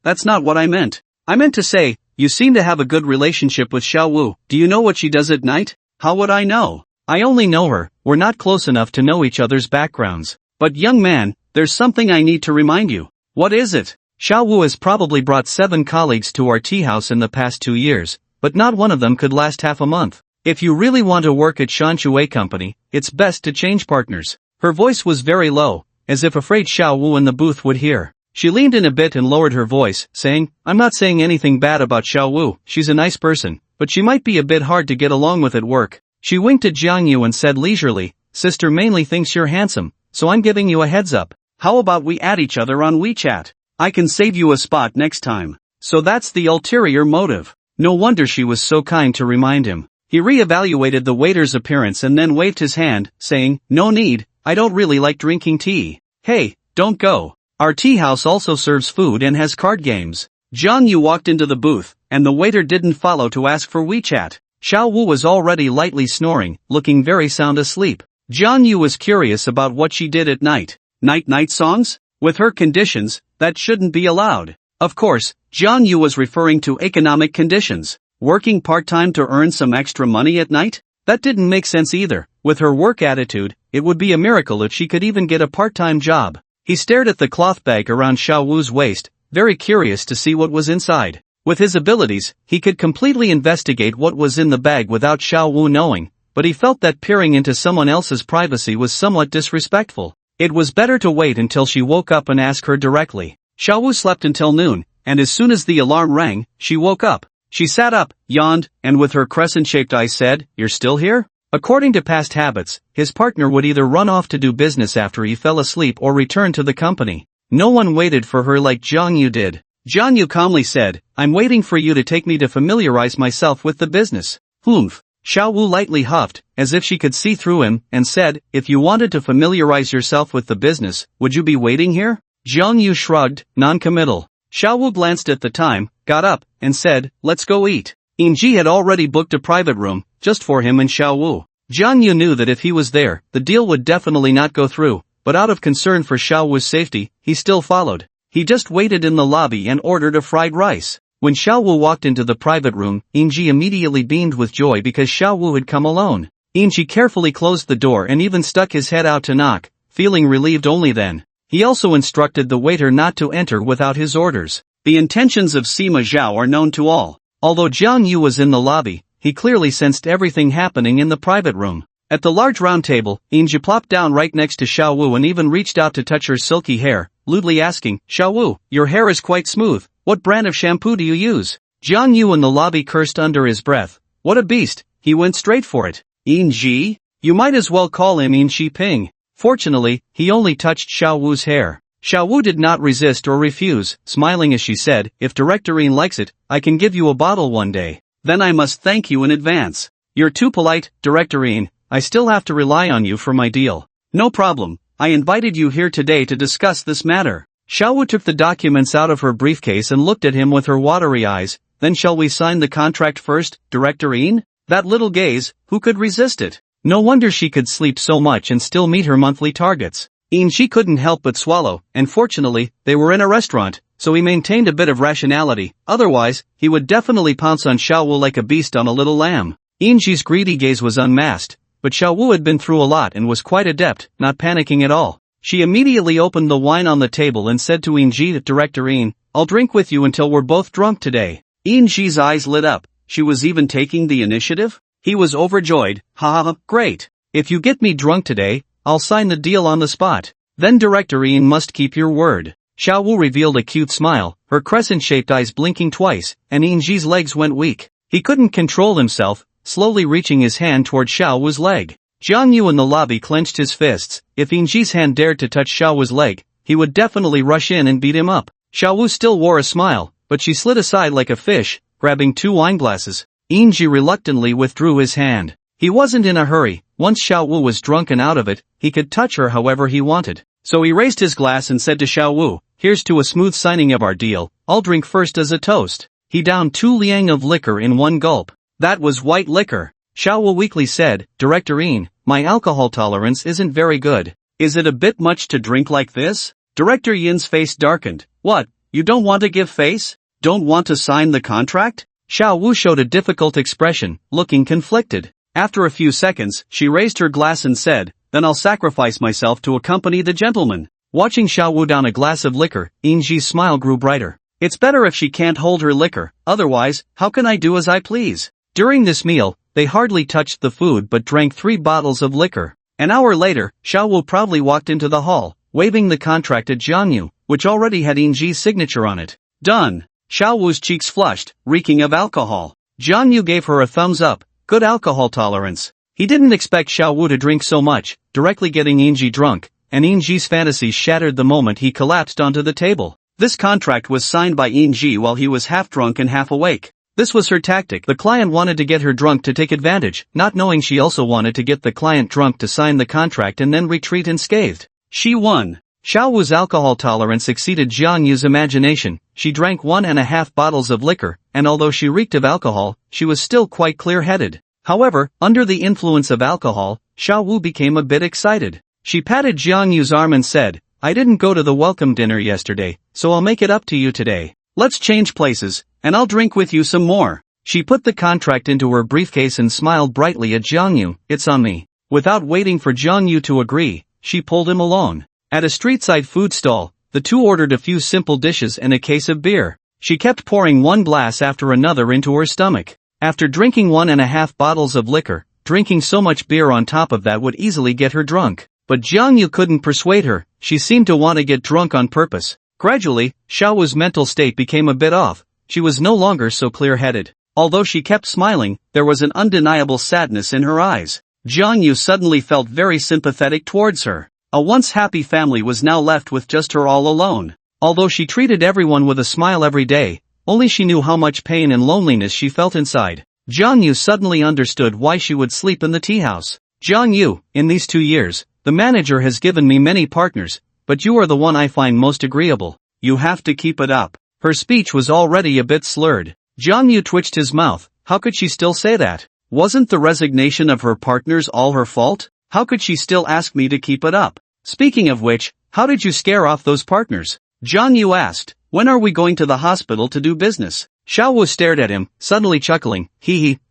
that's not what I meant. I meant to say, you seem to have a good relationship with Xiao Wu. Do you know what she does at night?" "How would I know? I only know her, we're not close enough to know each other's backgrounds." "But young man, there's something I need to remind you." "What is it?" "Xiao Wu has probably brought 7 colleagues to our tea house in the past 2 years, but not one of them could last half a month. If you really want to work at Shanshui Company, it's best to change partners." Her voice was very low, as if afraid Xiao Wu in the booth would hear. She leaned in a bit and lowered her voice, saying, "I'm not saying anything bad about Xiao Wu, she's a nice person, but she might be a bit hard to get along with at work." She winked at Jiang Yu and said leisurely, "Sister mainly thinks you're handsome, so I'm giving you a heads up. How about we add each other on WeChat? I can save you a spot next time." So that's the ulterior motive. No wonder she was so kind to remind him. He re-evaluated the waiter's appearance and then waved his hand, saying, "No need, I don't really like drinking tea." "Hey, don't go. Our tea house also serves food and has card games." Zhang Yu walked into the booth, and the waiter didn't follow to ask for WeChat. Xiao Wu was already lightly snoring, looking very sound asleep. Zhang Yu was curious about what she did at night. Night songs? With her conditions, that shouldn't be allowed. Of course, Zhang Yu was referring to economic conditions. Working part-time to earn some extra money at night? That didn't make sense either. With her work attitude, it would be a miracle if she could even get a part-time job. He stared at the cloth bag around Xiao Wu's waist, very curious to see what was inside. With his abilities, he could completely investigate what was in the bag without Xiao Wu knowing, but he felt that peering into someone else's privacy was somewhat disrespectful. It was better to wait until she woke up and ask her directly. Xiao Wu slept until noon, and as soon as the alarm rang, she woke up. She sat up, yawned, and with her crescent-shaped eyes said, "You're still here?" According to past habits, his partner would either run off to do business after he fell asleep or return to the company. No one waited for her like Zhang Yu did. Zhang Yu calmly said, "I'm waiting for you to take me to familiarize myself with the business." Humph. Xiao Wu lightly huffed, as if she could see through him, and said, "If you wanted to familiarize yourself with the business, would you be waiting here?" Zhang Yu shrugged, non-committal. Xiao Wu glanced at the time, got up, and said, "Let's go eat." Inji had already booked a private room, just for him and Xiao Wu. Zhang Yu knew that if he was there, the deal would definitely not go through, but out of concern for Xiao Wu's safety, he still followed. He just waited in the lobby and ordered a fried rice. When Xiao Wu walked into the private room, Inji immediately beamed with joy because Xiao Wu had come alone. Inji carefully closed the door and even stuck his head out to knock, feeling relieved only then. He also instructed the waiter not to enter without his orders. The intentions of Sima Zhao are known to all. Although Zhang Yu was in the lobby, he clearly sensed everything happening in the private room. At the large round table, Inji plopped down right next to Xiao Wu and even reached out to touch her silky hair, lewdly asking, "Xiao Wu, your hair is quite smooth. What brand of shampoo do you use?" Zhang Yu in the lobby cursed under his breath. What a beast, he went straight for it. "Inji? You might as well call him Inji Ping." Fortunately, he only touched Xiao Wu's hair. Xiao Wu did not resist or refuse, smiling as she said, "If Director Yin likes it, I can give you a bottle one day." "Then I must thank you in advance." "You're too polite, Director Yin. I still have to rely on you for my deal." "No problem. I invited you here today to discuss this matter." Xiao Wu took the documents out of her briefcase and looked at him with her watery eyes. "Then shall we sign the contract first, Director Yin?" That little gaze, who could resist it? No wonder she could sleep so much and still meet her monthly targets. She couldn't help but swallow, and fortunately, they were in a restaurant, so he maintained a bit of rationality. Otherwise, he would definitely pounce on Xiao Wu like a beast on a little lamb. Inji's greedy gaze was unmasked, but Xiao Wu had been through a lot and was quite adept, not panicking at all. She immediately opened the wine on the table and said to Inji, "Director Yin, I'll drink with you until we're both drunk today." Inji's eyes lit up. She was even taking the initiative? He was overjoyed. "Ha, great. If you get me drunk today, I'll sign the deal on the spot." "Then Director Yin must keep your word." Xiao Wu revealed a cute smile, her crescent-shaped eyes blinking twice, and Inji's legs went weak. He couldn't control himself, slowly reaching his hand toward Xiao Wu's leg. Zhang Yu in the lobby clenched his fists. If Inji's hand dared to touch Xiao Wu's leg, he would definitely rush in and beat him up. Xiao Wu still wore a smile, but she slid aside like a fish, grabbing 2 wineglasses. Inji reluctantly withdrew his hand. He wasn't in a hurry. Once Xiao Wu was drunk and out of it, he could touch her however he wanted. So he raised his glass and said to Xiao Wu, "Here's to a smooth signing of our deal. I'll drink first as a toast." He downed 2 liang of liquor in one gulp. That was white liquor. Xiao Wu weakly said, "Director Yin, my alcohol tolerance isn't very good. Is it a bit much to drink like this?" Director Yin's face darkened. "What, you don't want to give face? Don't want to sign the contract?" Xiao Wu showed a difficult expression, looking conflicted. After a few seconds, she raised her glass and said, "Then I'll sacrifice myself to accompany the gentleman." Watching Xiao Wu down a glass of liquor, Inji's smile grew brighter. "It's better if she can't hold her liquor, otherwise, how can I do as I please?" During this meal, they hardly touched the food but drank 3 bottles of liquor. An hour later, Xiao Wu proudly walked into the hall, waving the contract at Zhang Yu, which already had Inji's signature on it. "Done." Xiao Wu's cheeks flushed, reeking of alcohol. Zhang Yu gave her a thumbs up, good alcohol tolerance. He didn't expect Xiao Wu to drink so much, directly getting Inji drunk, and Inji's fantasies shattered the moment he collapsed onto the table. This contract was signed by Inji while he was half drunk and half awake. This was her tactic. The client wanted to get her drunk to take advantage, not knowing she also wanted to get the client drunk to sign the contract and then retreat unscathed. She won. Xiao Wu's alcohol tolerance exceeded Jiang Yu's imagination. She drank 1.5 bottles of liquor, and although she reeked of alcohol, she was still quite clear-headed. However, under the influence of alcohol, Xiao Wu became a bit excited. She patted Jiang Yu's arm and said, "I didn't go to the welcome dinner yesterday, so I'll make it up to you today. Let's change places, and I'll drink with you some more." She put the contract into her briefcase and smiled brightly at Jiang Yu. "It's on me." Without waiting for Jiang Yu to agree, she pulled him along. At a street-side food stall, the two ordered a few simple dishes and a case of beer. She kept pouring one glass after another into her stomach. After drinking 1.5 bottles of liquor, drinking so much beer on top of that would easily get her drunk. But Jiang Yu couldn't persuade her. She seemed to want to get drunk on purpose. Gradually, Xiao Wu's mental state became a bit off. She was no longer so clear-headed. Although she kept smiling, there was an undeniable sadness in her eyes. Jiang Yu suddenly felt very sympathetic towards her. A once happy family was now left with just her all alone. Although she treated everyone with a smile every day, only she knew how much pain and loneliness she felt inside. Jiang Yu suddenly understood why she would sleep in the tea house. "Jiang Yu, in these 2 years, the manager has given me many partners, but you are the one I find most agreeable. You have to keep it up." Her speech was already a bit slurred. Jiang Yu twitched his mouth. How could she still say that? Wasn't the resignation of her partners all her fault? How could she still ask me to keep it up? Speaking of which, how did you scare off those partners? Jiang Yu asked. "When are we going to the hospital to do business?" Xiao Wu stared at him, suddenly chuckling.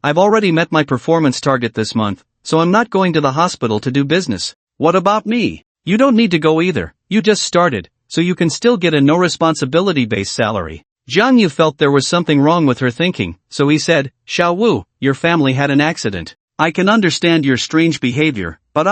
I've already met my performance target this month, so I'm not going to the hospital to do business." "What about me?" "You don't need to go either. You just started, so you can still get a no-responsibility-based salary." Jiang Yu felt there was something wrong with her thinking, so he said, "Xiao Wu, your family had an accident. I can understand your strange behavior, but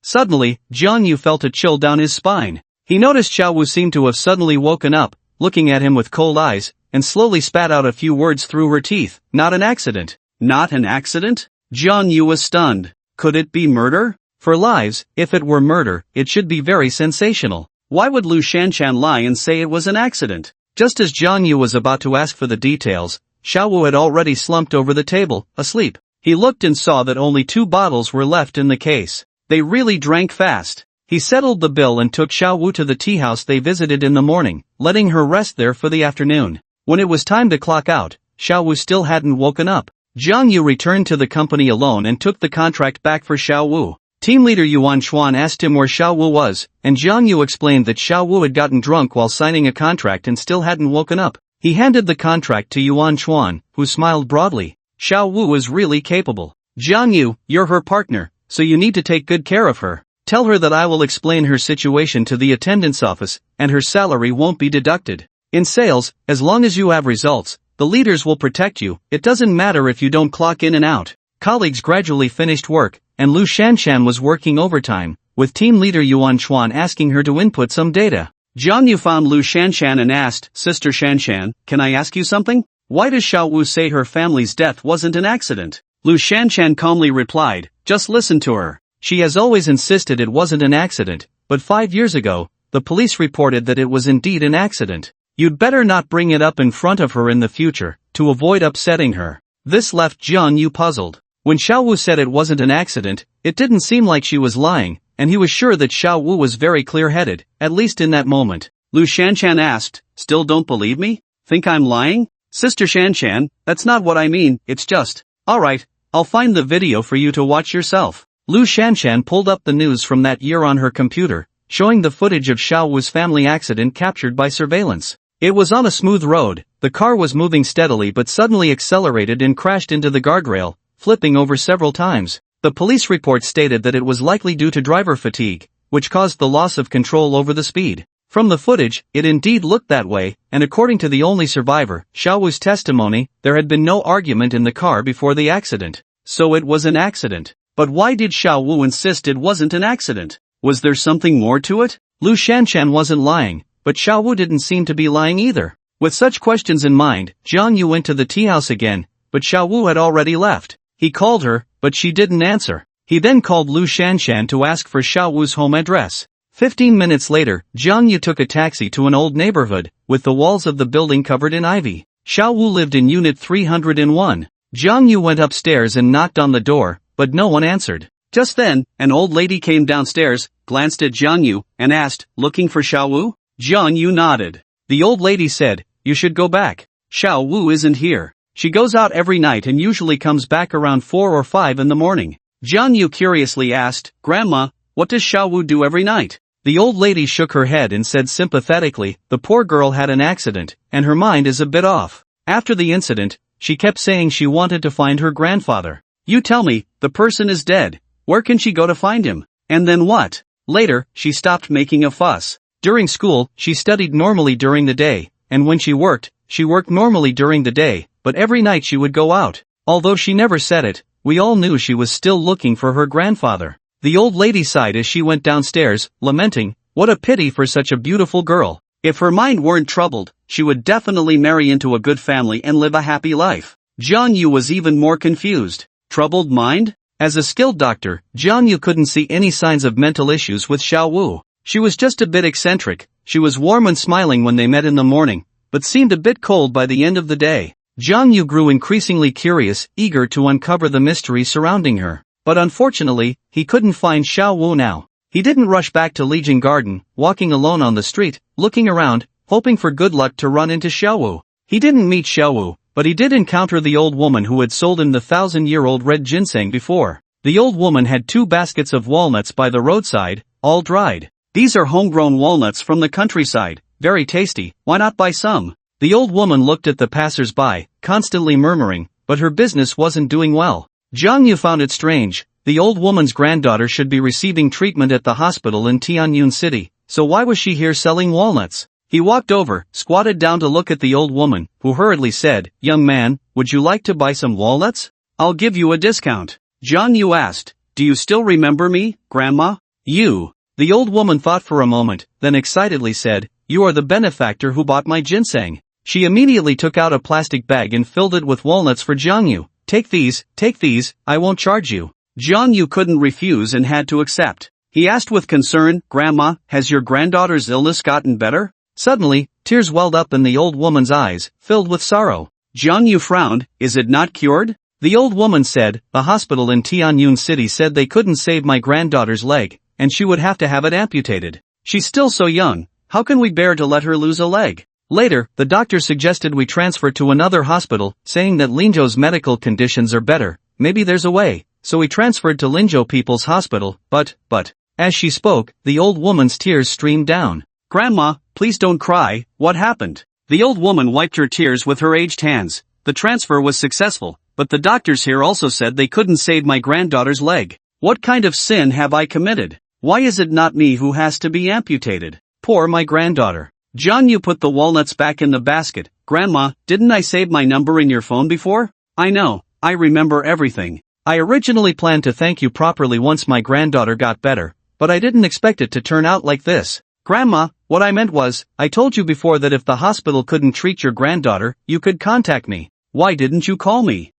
Suddenly, Jiang Yu felt a chill down his spine. He noticed Xiao Wu seemed to have suddenly woken up, looking at him with cold eyes, and slowly spat out a few words through her teeth. "Not an accident." "Not an accident?" Jiang Yu was stunned. Could it be murder? For lives, if it were murder, it should be very sensational. Why would Lu Shanshan lie and say it was an accident? Just as Jiang Yu was about to ask for the details, Xiao Wu had already slumped over the table, asleep. He looked and saw that only 2 bottles were left in the case. They really drank fast. He settled the bill and took Xiao Wu to the tea house they visited in the morning, letting her rest there for the afternoon. When it was time to clock out, Xiao Wu still hadn't woken up. Jiang Yu returned to the company alone and took the contract back for Xiao Wu. Team leader Yuan Xuan asked him where Xiao Wu was, and Jiang Yu explained that Xiao Wu had gotten drunk while signing a contract and still hadn't woken up. He handed the contract to Yuan Xuan, who smiled broadly. Xiao Wu is really capable. "Jiang Yu, you're her partner, so you need to take good care of her. Tell her that I will explain her situation to the attendance office, and her salary won't be deducted. In sales, as long as you have results, the leaders will protect you. It doesn't matter if you don't clock in and out." Colleagues gradually finished work, and Lu Shanshan was working overtime, with team leader Yuan Xuan asking her to input some data. Jiang Yu found Lu Shanshan and asked, "Sister Shanshan, can I ask you something? Why does Xiao Wu say her family's death wasn't an accident?" Lu Shanshan calmly replied, "Just listen to her. She has always insisted it wasn't an accident, but 5 years ago, the police reported that it was indeed an accident. You'd better not bring it up in front of her in the future, to avoid upsetting her." This left Jiang Yu puzzled. When Xiao Wu said it wasn't an accident, it didn't seem like she was lying, and he was sure that Xiao Wu was very clear-headed, at least in that moment. Lu Shanshan asked, "Still don't believe me? Think I'm lying?" "Sister Shanshan, that's not what I mean, it's just..." "Alright, I'll find the video for you to watch yourself." Lu Shanshan pulled up the news from that year on her computer, showing the footage of Xiao Wu's family accident captured by surveillance. It was on a smooth road. The car was moving steadily but suddenly accelerated and crashed into the guardrail, flipping over several times. The police report stated that it was likely due to driver fatigue, which caused the loss of control over the speed. From the footage, it indeed looked that way, and according to the only survivor, Xiao Wu's testimony, there had been no argument in the car before the accident. So it was an accident. But why did Xiao Wu insist it wasn't an accident? Was there something more to it? Lu Shanshan wasn't lying, but Xiao Wu didn't seem to be lying either. With such questions in mind, Jiang Yu went to the tea house again, but Xiao Wu had already left. He called her, but she didn't answer. He then called Lu Shanshan to ask for Xiao Wu's home address. 15 minutes later, Jiang Yu took a taxi to an old neighborhood, with the walls of the building covered in ivy. Xiao Wu lived in Unit 301. Jiang Yu went upstairs and knocked on the door, but no one answered. Just then, an old lady came downstairs, glanced at Jiang Yu, and asked, "Looking for Xiao Wu?" Jiang Yu nodded. The old lady said, "You should go back. Xiao Wu isn't here. She goes out every night and usually comes back around 4 or 5 in the morning." Jiang Yu curiously asked, "Grandma, what does Xiao Wu do every night?" The old lady shook her head and said sympathetically, "The poor girl had an accident, and her mind is a bit off. After the incident, she kept saying she wanted to find her grandfather." "You tell me, the person is dead. Where can she go to find him? And then what?" Later, she stopped making a fuss. During school, she studied normally during the day, and when she worked normally during the day, but every night she would go out. Although she never said it, we all knew she was still looking for her grandfather. The old lady sighed as she went downstairs, lamenting, "What a pity for such a beautiful girl. If her mind weren't troubled, she would definitely marry into a good family and live a happy life." Jiang Yu was even more confused. Troubled mind? As a skilled doctor, Jiang Yu couldn't see any signs of mental issues with Xiao Wu. She was just a bit eccentric. She was warm and smiling when they met in the morning, but seemed a bit cold by the end of the day. Jiang Yu grew increasingly curious, eager to uncover the mystery surrounding her. But unfortunately, he couldn't find Xiao Wu now. He didn't rush back to Legion Garden, walking alone on the street, looking around, hoping for good luck to run into Xiao Wu. He didn't meet Xiao Wu, but he did encounter the old woman who had sold him the 1,000-year-old red ginseng before. The old woman had 2 baskets of walnuts by the roadside, all dried. "These are homegrown walnuts from the countryside, very tasty, why not buy some?" The old woman looked at the passers-by, constantly murmuring, but her business wasn't doing well. Jiang Yu found it strange. The old woman's granddaughter should be receiving treatment at the hospital in Tianyun City, so why was she here selling walnuts? He walked over, squatted down to look at the old woman, who hurriedly said, "Young man, would you like to buy some walnuts? I'll give you a discount." Jiang Yu asked, "Do you still remember me, Grandma?" "You?" The old woman thought for a moment, then excitedly said, "You are the benefactor who bought my ginseng." She immediately took out a plastic bag and filled it with walnuts for Jiang Yu. Take these, I won't charge you." Jiang Yu couldn't refuse and had to accept. He asked with concern, "Grandma, has your granddaughter's illness gotten better?" Suddenly, tears welled up in the old woman's eyes, filled with sorrow. Jiang Yu frowned, "Is it not cured?" The old woman said, "The hospital in Tianyun City said they couldn't save my granddaughter's leg, and she would have to have it amputated. She's still so young, how can we bear to let her lose a leg?" Later, the doctor suggested we transfer to another hospital, saying that Linzhou's medical conditions are better, maybe there's a way, so we transferred to Linzhou People's Hospital, but, as she spoke, the old woman's tears streamed down. "Grandma, please don't cry, what happened?" The old woman wiped her tears with her aged hands. "The transfer was successful, but the doctors here also said they couldn't save my granddaughter's leg. What kind of sin have I committed? Why is it not me who has to be amputated? Poor my granddaughter." Jiang Yu put the walnuts back in the basket. "Grandma, didn't I save my number in your phone before?" "I know, I remember everything. I originally planned to thank you properly once my granddaughter got better, but I didn't expect it to turn out like this. Grandma, what I meant was, I told you before that if the hospital couldn't treat your granddaughter, you could contact me. Why didn't you call me?"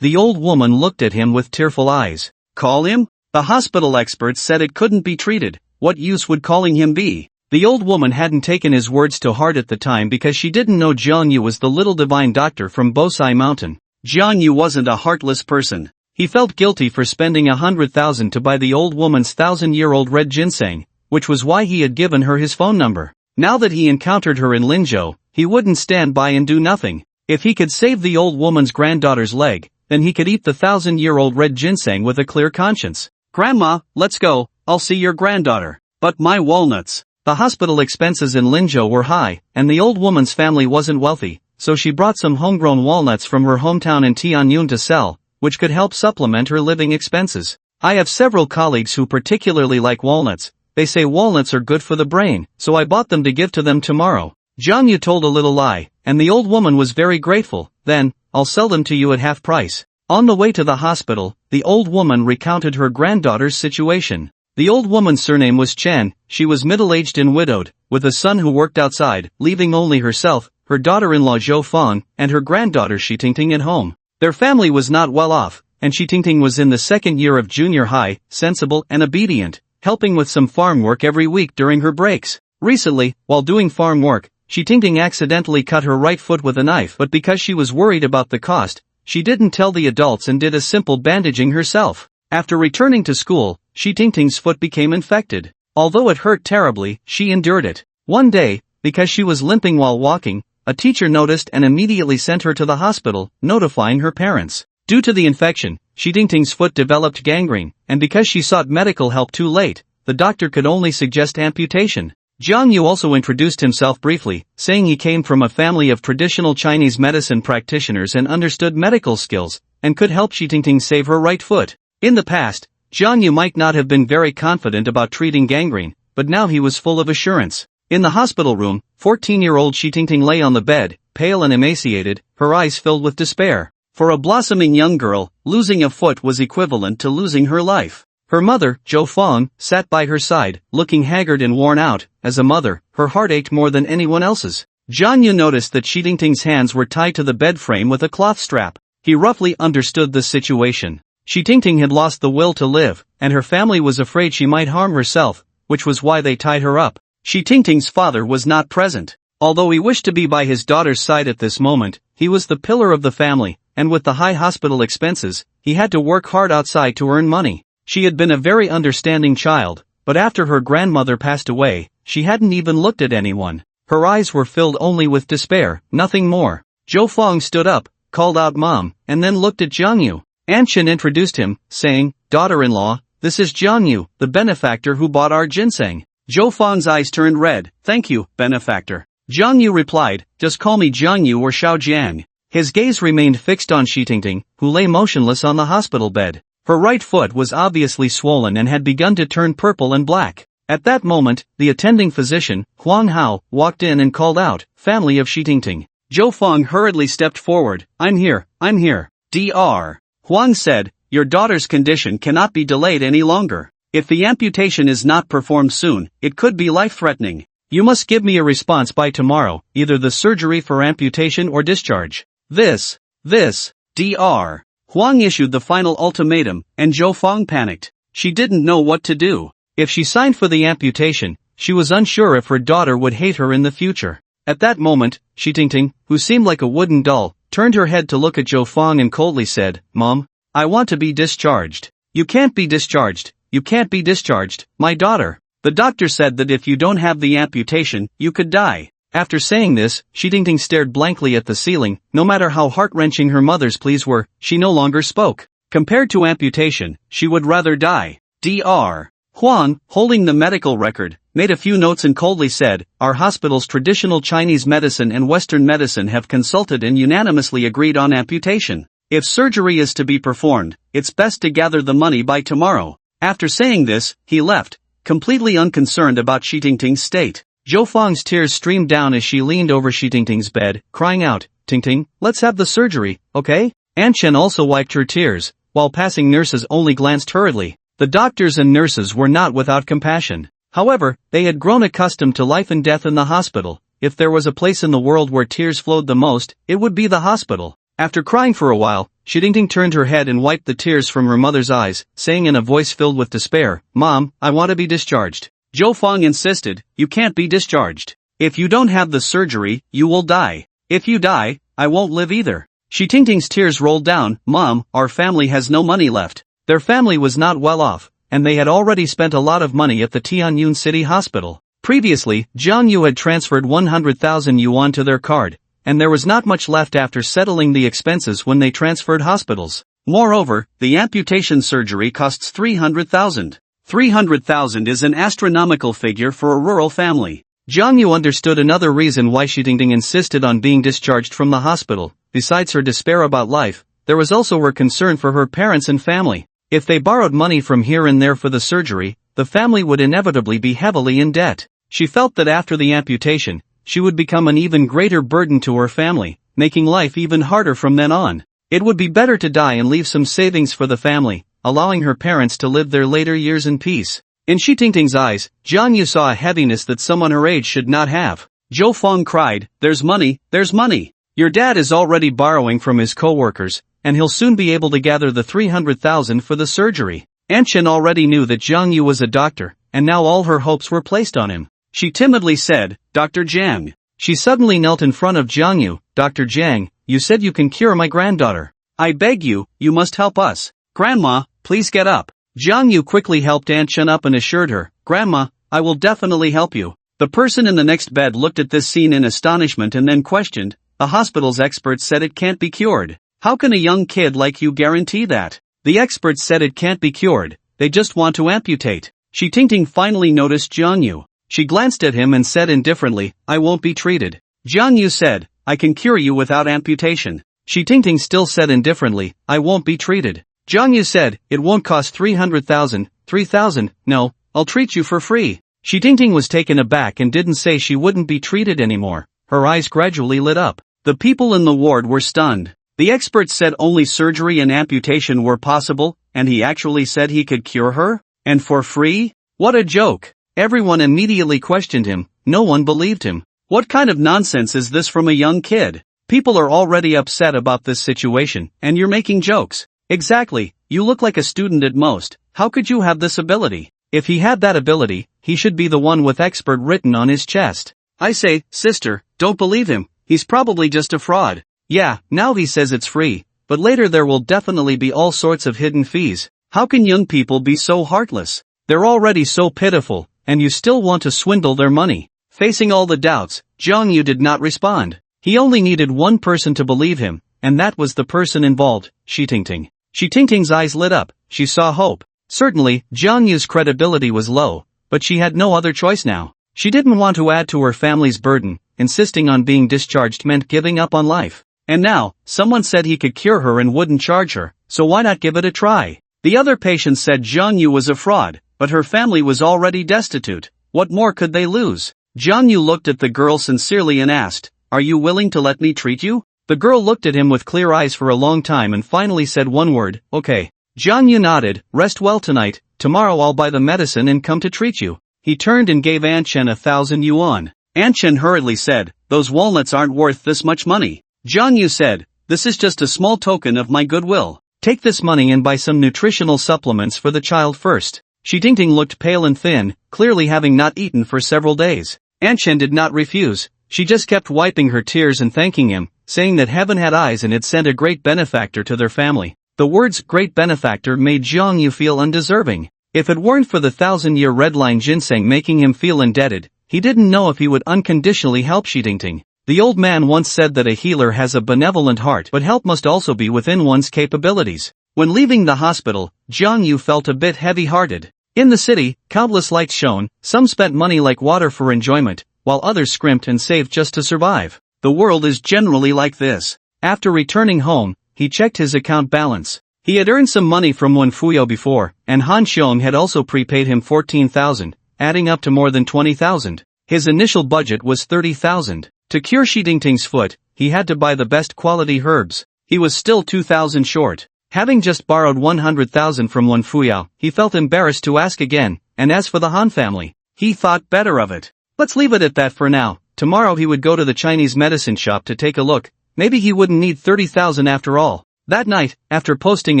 The old woman looked at him with tearful eyes. "Call him? The hospital experts said it couldn't be treated. What use would calling him be?" The old woman hadn't taken his words to heart at the time because she didn't know Jiang Yu was the little divine doctor from Bosai Mountain. Jiang Yu wasn't a heartless person. He felt guilty for spending 100,000 to buy the old woman's 1,000-year-old red ginseng, which was why he had given her his phone number. Now that he encountered her in Linzhou, he wouldn't stand by and do nothing. If he could save the old woman's granddaughter's leg, then he could eat the 1,000-year-old red ginseng with a clear conscience. "Grandma, let's go, I'll see your granddaughter." "But my walnuts." The hospital expenses in Linzhou were high, and the old woman's family wasn't wealthy, so she brought some homegrown walnuts from her hometown in Tianyun to sell, which could help supplement her living expenses. "I have several colleagues who particularly like walnuts. They say walnuts are good for the brain, so I bought them to give to them tomorrow." Jiang Yu told a little lie, and the old woman was very grateful. "Then, I'll sell them to you at half price." On the way to the hospital, the old woman recounted her granddaughter's situation. The old woman's surname was Chen. She was middle-aged and widowed, with a son who worked outside, leaving only herself, her daughter-in-law Zhou Fang, and her granddaughter Shi Tingting at home. Their family was not well off, and Shi Tingting was in the second year of junior high, sensible and obedient, helping with some farm work every week during her breaks. Recently, while doing farm work, Shi Tingting accidentally cut her right foot with a knife, but because she was worried about the cost, she didn't tell the adults and did a simple bandaging herself. After returning to school, Shi Tingting's foot became infected. Although it hurt terribly, she endured it. One day, because she was limping while walking, a teacher noticed and immediately sent her to the hospital, notifying her parents. Due to the infection, Shi Tingting's foot developed gangrene, and because she sought medical help too late, the doctor could only suggest amputation. Jiang Yu also introduced himself briefly, saying he came from a family of traditional Chinese medicine practitioners and understood medical skills, and could help Shi Tingting save her right foot. In the past, Jiang Yu might not have been very confident about treating gangrene, but now he was full of assurance. In the hospital room, 14-year-old Shi Tingting lay on the bed, pale and emaciated, her eyes filled with despair. For a blossoming young girl, losing a foot was equivalent to losing her life. Her mother, Zhou Fang, sat by her side, looking haggard and worn out. As a mother, her heart ached more than anyone else's. Jiang Yu noticed that Shi Tingting's hands were tied to the bed frame with a cloth strap. He roughly understood the situation. Shi Tingting had lost the will to live, and her family was afraid she might harm herself, which was why they tied her up. Shi Tingting's father was not present. Although he wished to be by his daughter's side at this moment, he was the pillar of the family, and with the high hospital expenses, he had to work hard outside to earn money. She had been a very understanding child, but after her grandmother passed away, she hadn't even looked at anyone. Her eyes were filled only with despair, nothing more. Zhou Fang stood up, called out Mom, and then looked at Jiang Yu. Anshin introduced him, saying, "Daughter-in-law, this is Jiang Yu, the benefactor who bought our ginseng." Zhou Fang's eyes turned red. "Thank you, benefactor." Jiang Yu replied, "Just call me Jiang Yu or Xiao Jiang." His gaze remained fixed on Shi Tingting, who lay motionless on the hospital bed. Her right foot was obviously swollen and had begun to turn purple and black. At that moment, the attending physician, Huang Hao, walked in and called out, "Family of Shi Tingting." Zhou Fang hurriedly stepped forward. I'm here. Dr. Huang said, "Your daughter's condition cannot be delayed any longer. If the amputation is not performed soon, it could be life-threatening. You must give me a response by tomorrow, either the surgery for amputation or discharge." This, Dr. Huang issued the final ultimatum, and Zhou Fang panicked. She didn't know what to do. If she signed for the amputation, she was unsure if her daughter would hate her in the future. At that moment, Shi Tingting, who seemed like a wooden doll, turned her head to look at Zhou Fang and coldly said, "Mom, I want to be discharged." "You can't be discharged. You can't be discharged, my daughter. The doctor said that if you don't have the amputation, you could die." After saying this, Shi Tingting stared blankly at the ceiling. No matter how heart-wrenching her mother's pleas were, she no longer spoke. Compared to amputation, she would rather die. Dr. Huang, holding the medical record, made a few notes and coldly said, "Our hospital's traditional Chinese medicine and Western medicine have consulted and unanimously agreed on amputation. If surgery is to be performed, it's best to gather the money by tomorrow." After saying this, he left, completely unconcerned about Shi Tingting's state. Zhou Fang's tears streamed down as she leaned over Shi Tingting's bed, crying out, "Tingting, let's have the surgery, okay?" Anshin also wiped her tears, while passing nurses only glanced hurriedly. The doctors and nurses were not without compassion. However, they had grown accustomed to life and death in the hospital. If there was a place in the world where tears flowed the most, it would be the hospital. After crying for a while, Shi Tingting turned her head and wiped the tears from her mother's eyes, saying in a voice filled with despair, "Mom, I want to be discharged." Zhou Fang insisted, "You can't be discharged. If you don't have the surgery, you will die. If you die, I won't live either." Shi Tingting's tears rolled down. "Mom, our family has no money left." Their family was not well off, and they had already spent a lot of money at the Tianyun City Hospital. Previously, Jiang Yu had transferred 100,000 yuan to their card, and there was not much left after settling the expenses when they transferred hospitals. Moreover, the amputation surgery costs 300,000. 300,000 is an astronomical figure for a rural family. Jiang Yu understood another reason why Shi Tingting insisted on being discharged from the hospital. Besides her despair about life, there was also her concern for her parents and family. If they borrowed money from here and there for the surgery, the family would inevitably be heavily in debt. She felt that after the amputation, she would become an even greater burden to her family, making life even harder from then on. It would be better to die and leave some savings for the family, allowing her parents to live their later years in peace. In Shi Tingting's eyes, Jiang Yu saw a heaviness that someone her age should not have. Zhou Fang cried, "There's money, there's money. Your dad is already borrowing from his co-workers, and he'll soon be able to gather the 300,000 for the surgery." Anshin already knew that Jiang Yu was a doctor, and now all her hopes were placed on him. She timidly said, "Dr. Jiang." She suddenly knelt in front of Jiang Yu. "Dr. Jiang, you said you can cure my granddaughter. I beg you, you must help us." "Grandma, please get up. Jiang Yu quickly helped Aunt Chen up and assured her, Grandma, I will definitely help you. The person in the next bed looked at this scene in astonishment and then questioned, the hospital's experts said it can't be cured. How can a young kid like you guarantee that? The experts said it can't be cured, they just want to amputate. Shi Tingting finally noticed Jiang Yu. She glanced at him and said indifferently, I won't be treated. Jiang Yu said, I can cure you without amputation. Shi Tingting still said indifferently, I won't be treated. Jiang Yu said, it won't cost 300,000, 3,000, no, I'll treat you for free. Shi Tingting was taken aback and didn't say she wouldn't be treated anymore. Her eyes gradually lit up. The people in the ward were stunned. The experts said only surgery and amputation were possible, and he actually said he could cure her? And for free? What a joke! Everyone immediately questioned him, no one believed him. What kind of nonsense is this from a young kid? People are already upset about this situation, and you're making jokes. Exactly, you look like a student at most, how could you have this ability? If he had that ability, he should be the one with expert written on his chest. I say, sister, don't believe him, he's probably just a fraud. Yeah, now he says it's free, but later there will definitely be all sorts of hidden fees. How can young people be so heartless? They're already so pitiful, and you still want to swindle their money. Facing all the doubts, Jiang Yu did not respond. He only needed one person to believe him, and that was the person involved, Shi Tingting. Shi Tingting's eyes lit up, she saw hope. Certainly, Jiang Yu's credibility was low, but she had no other choice now. She didn't want to add to her family's burden, insisting on being discharged meant giving up on life. And now, someone said he could cure her and wouldn't charge her, so why not give it a try? The other patients said Jiang Yu was a fraud, but her family was already destitute. What more could they lose? Jiang Yu looked at the girl sincerely and asked, Are you willing to let me treat you? The girl looked at him with clear eyes for a long time and finally said one word, okay. Jiang Yu nodded, rest well tonight, tomorrow I'll buy the medicine and come to treat you. He turned and gave Aunt Chen 1,000 yuan. Aunt Chen hurriedly said, those walnuts aren't worth this much money. Jiang Yu said, this is just a small token of my goodwill. Take this money and buy some nutritional supplements for the child first. Shi Tingting looked pale and thin, clearly having not eaten for several days. Aunt Chen did not refuse, she just kept wiping her tears and thanking him, saying that heaven had eyes and had sent a great benefactor to their family. The words great benefactor made Jiang Yu feel undeserving. If it weren't for the 1,000-year red line ginseng making him feel indebted, he didn't know if he would unconditionally help Shi Tingting. The old man once said that a healer has a benevolent heart, but help must also be within one's capabilities. When leaving the hospital, Jiang Yu felt a bit heavy-hearted. In the city, countless lights shone, some spent money like water for enjoyment, while others scrimped and saved just to survive. The world is generally like this. After returning home, he checked his account balance. He had earned some money from one fuyo before, and Han Xiong had also prepaid him 14,000, adding up to more than 20,000. His initial budget was 30,000. To cure Shi Tingting's foot, he had to buy the best quality herbs. He was still 2,000 short. Having just borrowed 100,000 from one fuyao, he felt embarrassed to ask again, and as for the Han family, he thought better of it. Let's leave it at that for now. Tomorrow he would go to the Chinese medicine shop to take a look. Maybe he wouldn't need 30,000 after all. That night, after posting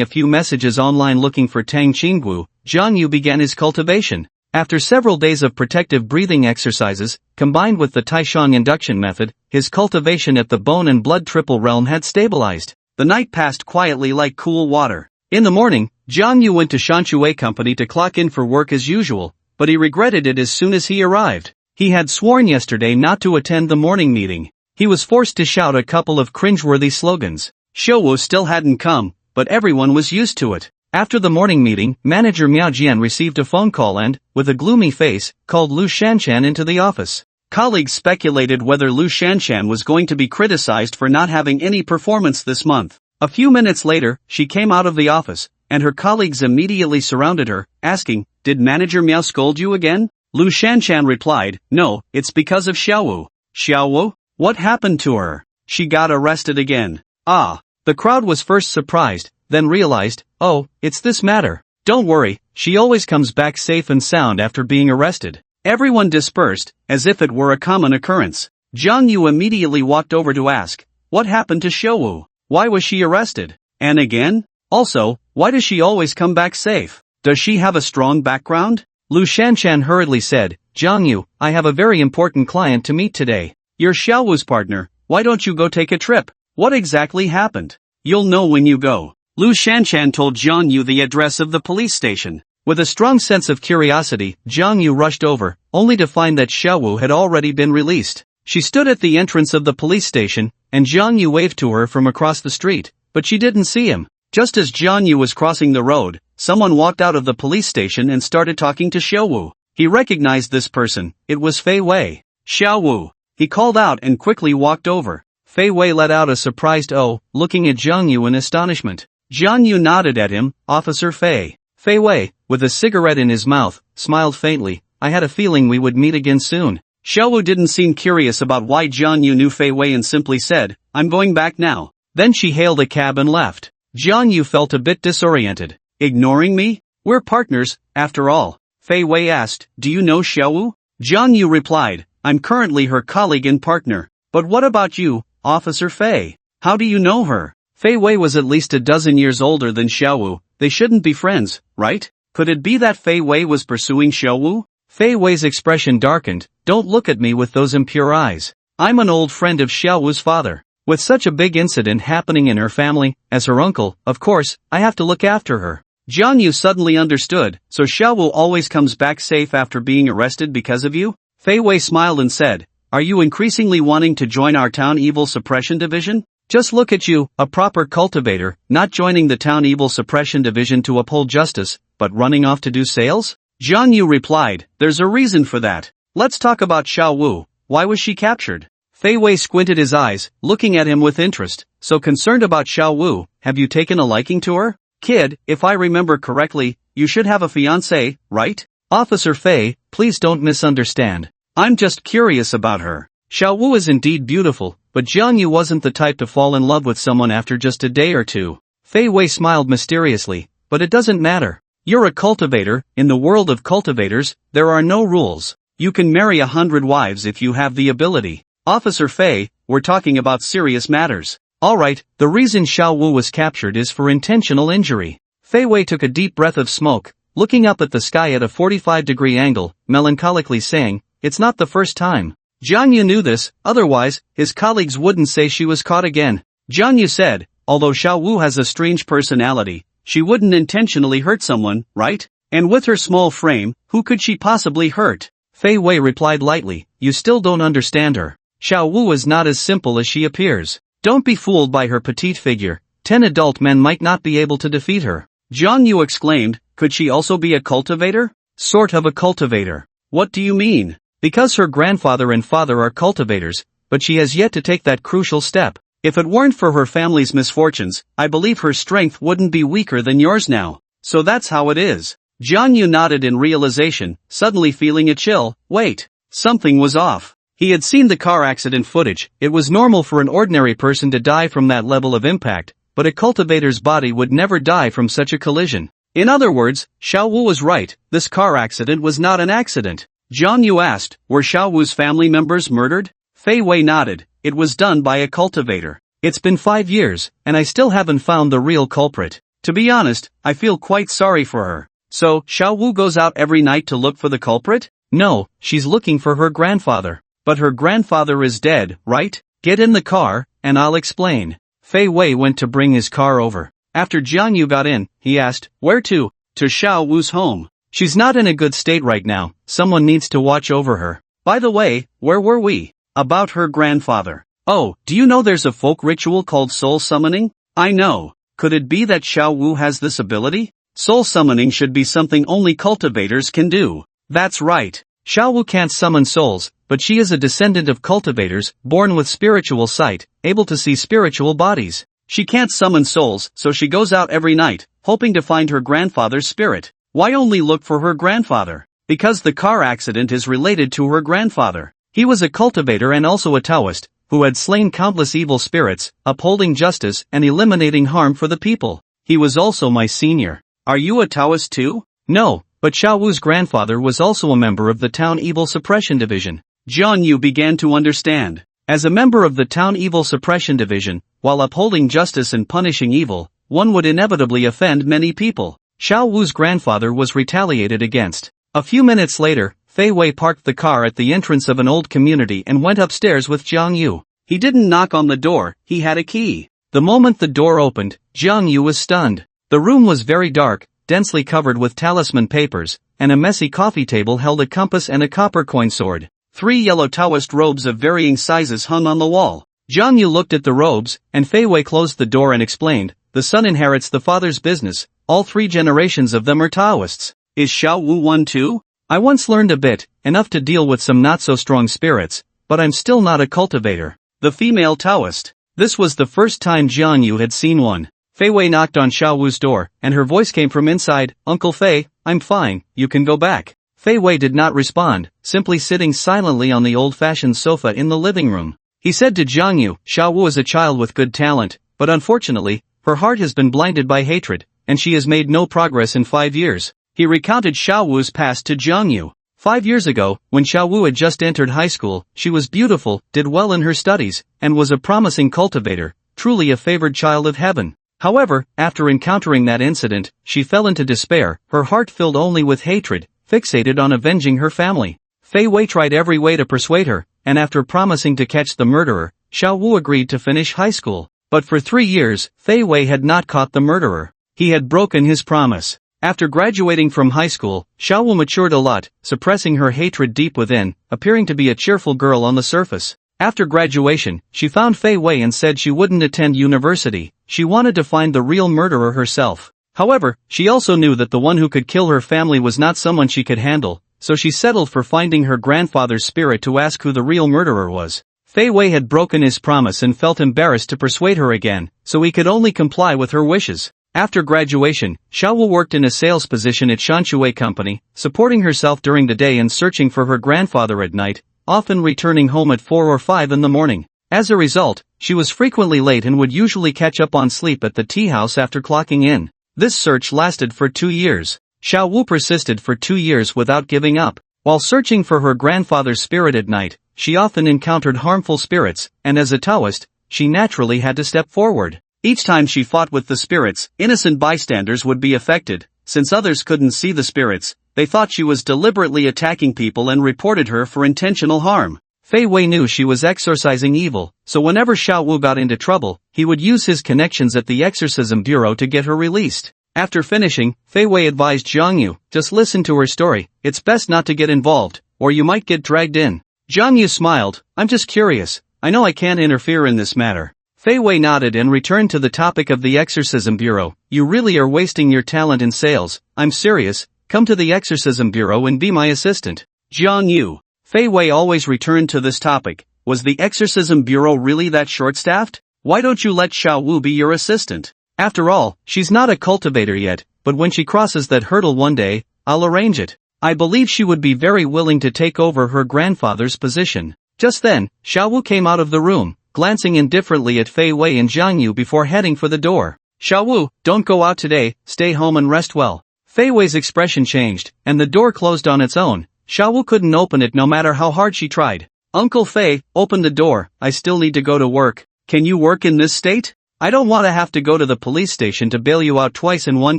a few messages online looking for Tang Qinggu, Jiang Yu began his cultivation. After several days of protective breathing exercises, combined with the Taishang induction method, his cultivation at the bone and blood triple realm had stabilized. The night passed quietly like cool water. In the morning, Jiang Yu went to Shanshui Company to clock in for work as usual, but he regretted it as soon as he arrived. He had sworn yesterday not to attend the morning meeting. He was forced to shout a couple of cringeworthy slogans. Shouwu still hadn't come, but everyone was used to it. After the morning meeting, manager Miao Jian received a phone call and, with a gloomy face, called Lu Shanshan into the office. Colleagues speculated whether Lu Shanshan was going to be criticized for not having any performance this month. A few minutes later, she came out of the office, and her colleagues immediately surrounded her, asking, did manager Miao scold you again? Lu Shanshan replied, no, it's because of Xiaowu. Xiaowu? What happened to her? She got arrested again. Ah. The crowd was first surprised, then realized, oh, it's this matter. Don't worry, she always comes back safe and sound after being arrested. Everyone dispersed, as if it were a common occurrence. Jiang Yu immediately walked over to ask, what happened to Shouwu? Why was she arrested? And again? Also, why does she always come back safe? Does she have a strong background? Lu Shanshan hurriedly said, Jiang Yu, I have a very important client to meet today. You're Xiaowu's partner, why don't you go take a trip? What exactly happened? You'll know when you go. Lu Shanshan told Jiang Yu the address of the police station. With a strong sense of curiosity, Jiang Yu rushed over, only to find that Xiaowu had already been released. She stood at the entrance of the police station, and Jiang Yu waved to her from across the street, but she didn't see him. Just as Jiang Yu was crossing the road, someone walked out of the police station and started talking to Xiaowu. He recognized this person. It was Fei Wei. "Xiaowu," he called out and quickly walked over. Fei Wei let out a surprised "oh," looking at Jiang Yu in astonishment. Jiang Yu nodded at him. "Officer Fei." Fei Wei, with a cigarette in his mouth, smiled faintly. "I had a feeling we would meet again soon." Xiaowu didn't seem curious about why Jiang Yu knew Fei Wei and simply said, "I'm going back now." Then she hailed a cab and left. Jiang Yu felt a bit disoriented. "Ignoring me? We're partners, after all." Fei Wei asked, "Do you know Xiaowu?" Jiang Yu replied, "I'm currently her colleague and partner. But what about you, Officer Fei? How do you know her?" Fei Wei was at least a dozen years older than Xiaowu. They shouldn't be friends, right? Could it be that Fei Wei was pursuing Xiaowu? Fei Wei's expression darkened. "Don't look at me with those impure eyes. I'm an old friend of Xiaowu's father. With such a big incident happening in her family, as her uncle, of course, I have to look after her." Jiang Yu suddenly understood. "So Xiaowu always comes back safe after being arrested because of you?" Fei Wei smiled and said, "Are you increasingly wanting to join our town evil suppression division? Just look at you, a proper cultivator, not joining the town evil suppression division to uphold justice, but running off to do sales?" Jiang Yu replied, "There's a reason for that. Let's talk about Xiaowu. Why was she captured?" Fei Wei squinted his eyes, looking at him with interest. "So concerned about Xiaowu, have you taken a liking to her? Kid, if I remember correctly, you should have a fiancé, right?" "Officer Fei, please don't misunderstand. I'm just curious about her. Xiaowu is indeed beautiful, but Jiang Yu wasn't the type to fall in love with someone after just a day or two." Fei Wei smiled mysteriously. "But it doesn't matter. You're a cultivator. In the world of cultivators, there are no rules. You can marry 100 wives if you have the ability." "Officer Fei, we're talking about serious matters." "Alright, the reason Xiaowu was captured is for intentional injury." Fei Wei took a deep breath of smoke, looking up at the sky at a 45-degree angle, melancholically saying, "It's not the first time." Jiang Yu knew this, otherwise, his colleagues wouldn't say she was caught again. Jiang Yu said, "Although Xiaowu has a strange personality, she wouldn't intentionally hurt someone, right? And with her small frame, who could she possibly hurt?" Fei Wei replied lightly, "You still don't understand her. Xiaowu is not as simple as she appears. Don't be fooled by her petite figure. 10 adult men might not be able to defeat her." Jiang Yu exclaimed, "Could she also be a cultivator?" "Sort of a cultivator." "What do you mean?" "Because her grandfather and father are cultivators, but she has yet to take that crucial step. If it weren't for her family's misfortunes, I believe her strength wouldn't be weaker than yours now. So that's how it is." Jiang Yu nodded in realization, suddenly feeling a chill. Wait. Something was off. He had seen the car accident footage. It was normal for an ordinary person to die from that level of impact, but a cultivator's body would never die from such a collision. In other words, Xiaowu was right. This car accident was not an accident. Jiang Yu asked, "Were Xiaowu's family members murdered?" Fei Wei nodded. "It was done by a cultivator. It's been 5 years, and I still haven't found the real culprit. To be honest, I feel quite sorry for her." "So, Xiaowu goes out every night to look for the culprit?" "No, she's looking for her grandfather." "But her grandfather is dead, right? Get in the car, and I'll explain." Fei Wei went to bring his car over. After Jiang Yu got in, he asked, "Where to?" "To Xiaowu's home. She's not in a good state right now. Someone needs to watch over her." "By the way, where were we?" "About her grandfather." "Oh, do you know there's a folk ritual called soul summoning?" "I know. Could it be that Xiaowu has this ability?" "Soul summoning should be something only cultivators can do." "That's right. Xiaowu can't summon souls, but she is a descendant of cultivators, born with spiritual sight, able to see spiritual bodies. She can't summon souls, so she goes out every night, hoping to find her grandfather's spirit." "Why only look for her grandfather?" "Because the car accident is related to her grandfather. He was a cultivator and also a Taoist, who had slain countless evil spirits, upholding justice and eliminating harm for the people. He was also my senior." "Are you a Taoist too?" "No, but Xiaowu's grandfather was also a member of the town evil suppression division." Jiang Yu began to understand. As a member of the town evil suppression division, while upholding justice and punishing evil, one would inevitably offend many people. Xiaowu's grandfather was retaliated against. A few minutes later, Fei Wei parked the car at the entrance of an old community and went upstairs with Jiang Yu. He didn't knock on the door, he had a key. The moment the door opened, Jiang Yu was stunned. The room was very dark, densely covered with talisman papers, and a messy coffee table held a compass and a copper coin sword. 3 yellow Taoist robes of varying sizes hung on the wall. Jiang Yu looked at the robes, and Fei Wei closed the door and explained, "The son inherits the father's business, all 3 generations of them are Taoists." "Is Xiao Wu one too?" "I once learned a bit, enough to deal with some not-so-strong spirits, but I'm still not a cultivator." The female Taoist. This was the first time Jiang Yu had seen one. Fei Wei knocked on Xiao Wu's door, and her voice came from inside, "Uncle Fei, I'm fine, you can go back." Fei Wei did not respond, simply sitting silently on the old-fashioned sofa in the living room. He said to Jiang Yu, "Xiao Wu is a child with good talent, but unfortunately, her heart has been blinded by hatred, and she has made no progress in 5 years. He recounted Xiao Wu's past to Jiang Yu. 5 years ago, when Xiao Wu had just entered high school, she was beautiful, did well in her studies, and was a promising cultivator, truly a favored child of heaven. However, after encountering that incident, she fell into despair, her heart filled only with hatred, fixated on avenging her family. Fei Wei tried every way to persuade her, and after promising to catch the murderer, Xiao Wu agreed to finish high school. But for 3 years, Fei Wei had not caught the murderer. He had broken his promise. After graduating from high school, Xiao Wu matured a lot, suppressing her hatred deep within, appearing to be a cheerful girl on the surface. After graduation, she found Fei Wei and said she wouldn't attend university. She wanted to find the real murderer herself. However, she also knew that the one who could kill her family was not someone she could handle, so she settled for finding her grandfather's spirit to ask who the real murderer was. Fei Wei had broken his promise and felt embarrassed to persuade her again, so he could only comply with her wishes. After graduation, Xiao Wu worked in a sales position at Shanshui Company, supporting herself during the day and searching for her grandfather at night, often returning home at 4 or 5 in the morning. As a result, she was frequently late and would usually catch up on sleep at the tea house after clocking in. This search lasted for 2 years. Xiao Wu persisted for 2 years without giving up. While searching for her grandfather's spirit at night, she often encountered harmful spirits, and as a Taoist, she naturally had to step forward. Each time she fought with the spirits, innocent bystanders would be affected. Since others couldn't see the spirits, they thought she was deliberately attacking people and reported her for intentional harm. Fei Wei knew she was exorcising evil, so whenever Xiao Wu got into trouble, he would use his connections at the exorcism bureau to get her released. After finishing, Fei Wei advised Jiang Yu, "Just listen to her story, it's best not to get involved, or you might get dragged in." Jiang Yu smiled, "I'm just curious, I know I can't interfere in this matter." Fei Wei nodded and returned to the topic of the exorcism bureau. "You really are wasting your talent in sales, I'm serious, come to the exorcism bureau and be my assistant." Jiang Yu. Fei Wei always returned to this topic. Was the exorcism bureau really that short-staffed? Why don't you let Xiao Wu be your assistant? After all, she's not a cultivator yet, but when she crosses that hurdle one day, I'll arrange it. I believe she would be very willing to take over her grandfather's position. Just then, Xiao Wu came out of the room, glancing indifferently at Fei Wei and Jiang Yu before heading for the door. "Xiao Wu, don't go out today, stay home and rest well." Fei Wei's expression changed, and the door closed on its own. Xiao Wu couldn't open it no matter how hard she tried. "Uncle Fei, open the door, I still need to go to work." "Can you work in this state? I don't want to have to go to the police station to bail you out twice in one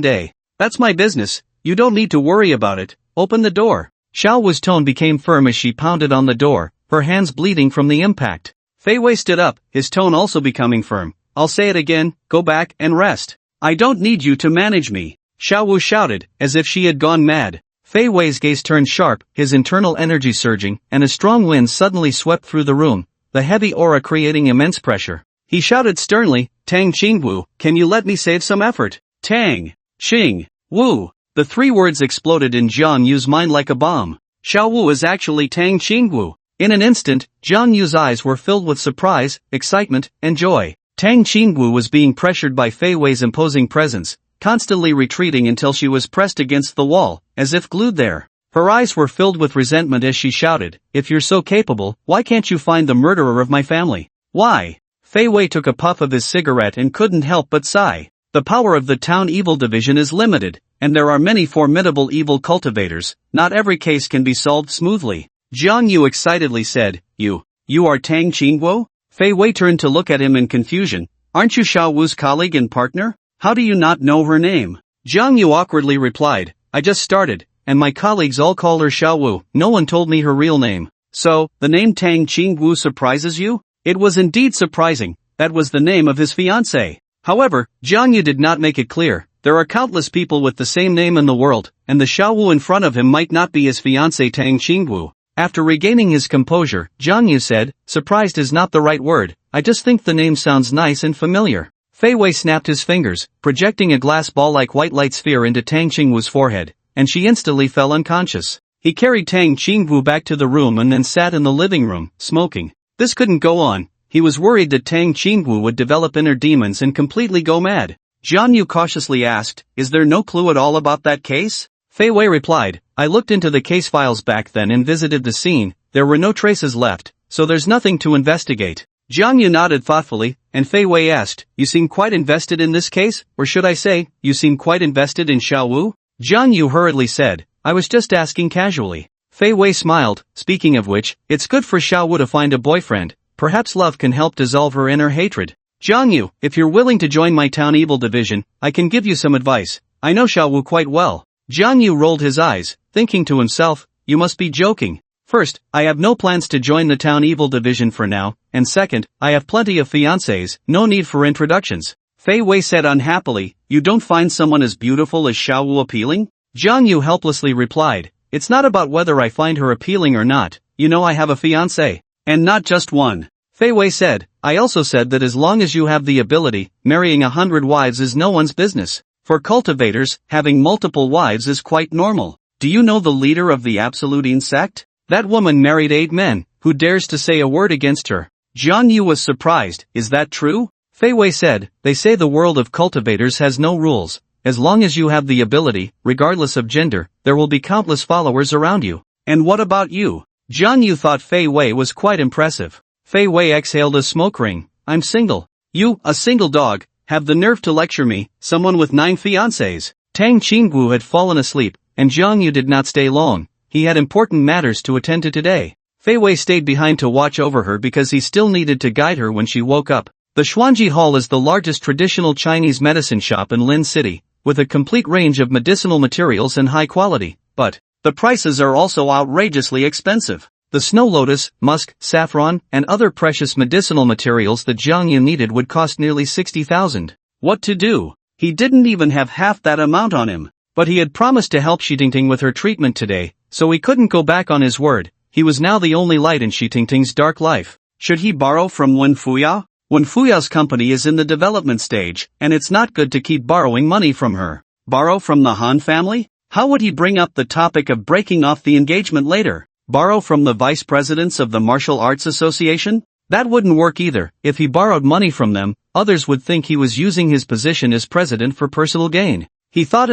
day. That's my business, you don't need to worry about it, open the door." Xiao Wu's tone became firm as she pounded on the door, her hands bleeding from the impact. Fei Wei stood up, his tone also becoming firm. "I'll say it again, go back and rest. I don't need you to manage me." Xiao Wu shouted, as if she had gone mad. Fei Wei's gaze turned sharp, his internal energy surging, and a strong wind suddenly swept through the room, the heavy aura creating immense pressure. He shouted sternly, "Tang Qingwu, can you let me save some effort?" Tang, Qing, Wu. The 3 words exploded in Jiang Yu's mind like a bomb. Xiao Wu is actually Tang Qingwu. In an instant, Jiang Yu's eyes were filled with surprise, excitement, and joy. Tang Qingwu was being pressured by Fei Wei's imposing presence, constantly retreating until she was pressed against the wall, as if glued there. Her eyes were filled with resentment as she shouted, "If you're so capable, why can't you find the murderer of my family? Why?" Fei Wei took a puff of his cigarette and couldn't help but sigh. The power of the town evil division is limited, and there are many formidable evil cultivators. Not every case can be solved smoothly. Jiang Yu excitedly said, You are Tang Qingguo?" Fei Wei turned to look at him in confusion. "Aren't you Xiao Wu's colleague and partner? How do you not know her name?" Jiang Yu awkwardly replied, "I just started, and my colleagues all call her Xiao Wu. No one told me her real name." "So, the name Tang Qingwu surprises you?" It was indeed surprising. that was the name of his fiancée. However, Jiang Yu did not make it clear. There are countless people with the same name in the world, and the Xiaowu in front of him might not be his fiancée Tang Qingwu. After regaining his composure, Jiang Yu said, surprised is not the right word, I just think the name sounds nice and familiar. Fei Wei snapped his fingers, projecting a glass ball-like white light sphere into Tang Qingwu's forehead, and she instantly fell unconscious. He carried Tang Qingwu back to the room and then sat in the living room, smoking. This couldn't go on. He was worried that Tang Qingwu would develop inner demons and completely go mad. Jiang Yu cautiously asked, is there no clue at all about that case? Fei Wei replied, I looked into the case files back then and visited the scene, there were no traces left, so there's nothing to investigate. Jiang Yu nodded thoughtfully, and Fei Wei asked, you seem quite invested in this case, or should I say, you seem quite invested in Xiaowu? Jiang Yu hurriedly said, I was just asking casually. Fei Wei smiled, speaking of which, it's good for Xiaowu to find a boyfriend, perhaps love can help dissolve her inner hatred. Jiang Yu, if you're willing to join my town evil division, I can give you some advice, I know Xiaowu quite well. Jiang Yu rolled his eyes, thinking to himself, you must be joking. First, I have no plans to join the town evil division for now, and second, I have plenty of fiancés, no need for introductions. Fei Wei said unhappily, you don't find someone as beautiful as Xiaowu appealing? Jiang Yu helplessly replied, it's not about whether I find her appealing or not, you know I have a fiancé. And not just one. Fei Wei said, I also said that as long as you have the ability, marrying 100 wives is no one's business. For cultivators, having multiple wives is quite normal. Do you know the leader of the Absolutine sect? That woman married 8 men, who dares to say a word against her? Jiang Yu was surprised, is that true? Fei Wei said, they say the world of cultivators has no rules. As long as you have the ability, regardless of gender, there will be countless followers around you. And what about you? Jiang Yu thought Fei Wei was quite impressive. Fei Wei exhaled a smoke ring. I'm single. You, a single dog, have the nerve to lecture me, someone with 9 fiancés. Tang Qingwu had fallen asleep, and Jiang Yu did not stay long. He had important matters to attend to today. Fei Wei stayed behind to watch over her because he still needed to guide her when she woke up. The Xuanji Hall is the largest traditional Chinese medicine shop in Lin City, with a complete range of medicinal materials and high quality, but the prices are also outrageously expensive. The snow lotus, musk, saffron, and other precious medicinal materials that Jiang Yu needed would cost nearly 60,000. What to do? He didn't even have half that amount on him. But he had promised to help Shitingting with her treatment today, so he couldn't go back on his word. He was now the only light in Shitingting's dark life. Should he borrow from Wen Fuya? Wen Fuya's company is in the development stage, and it's not good to keep borrowing money from her. Borrow from the Han family? How would he bring up the topic of breaking off the engagement later? Borrow from the vice presidents of the Martial Arts Association? That wouldn't work either. If he borrowed money from them, others would think he was using his position as president for personal gain. He thought,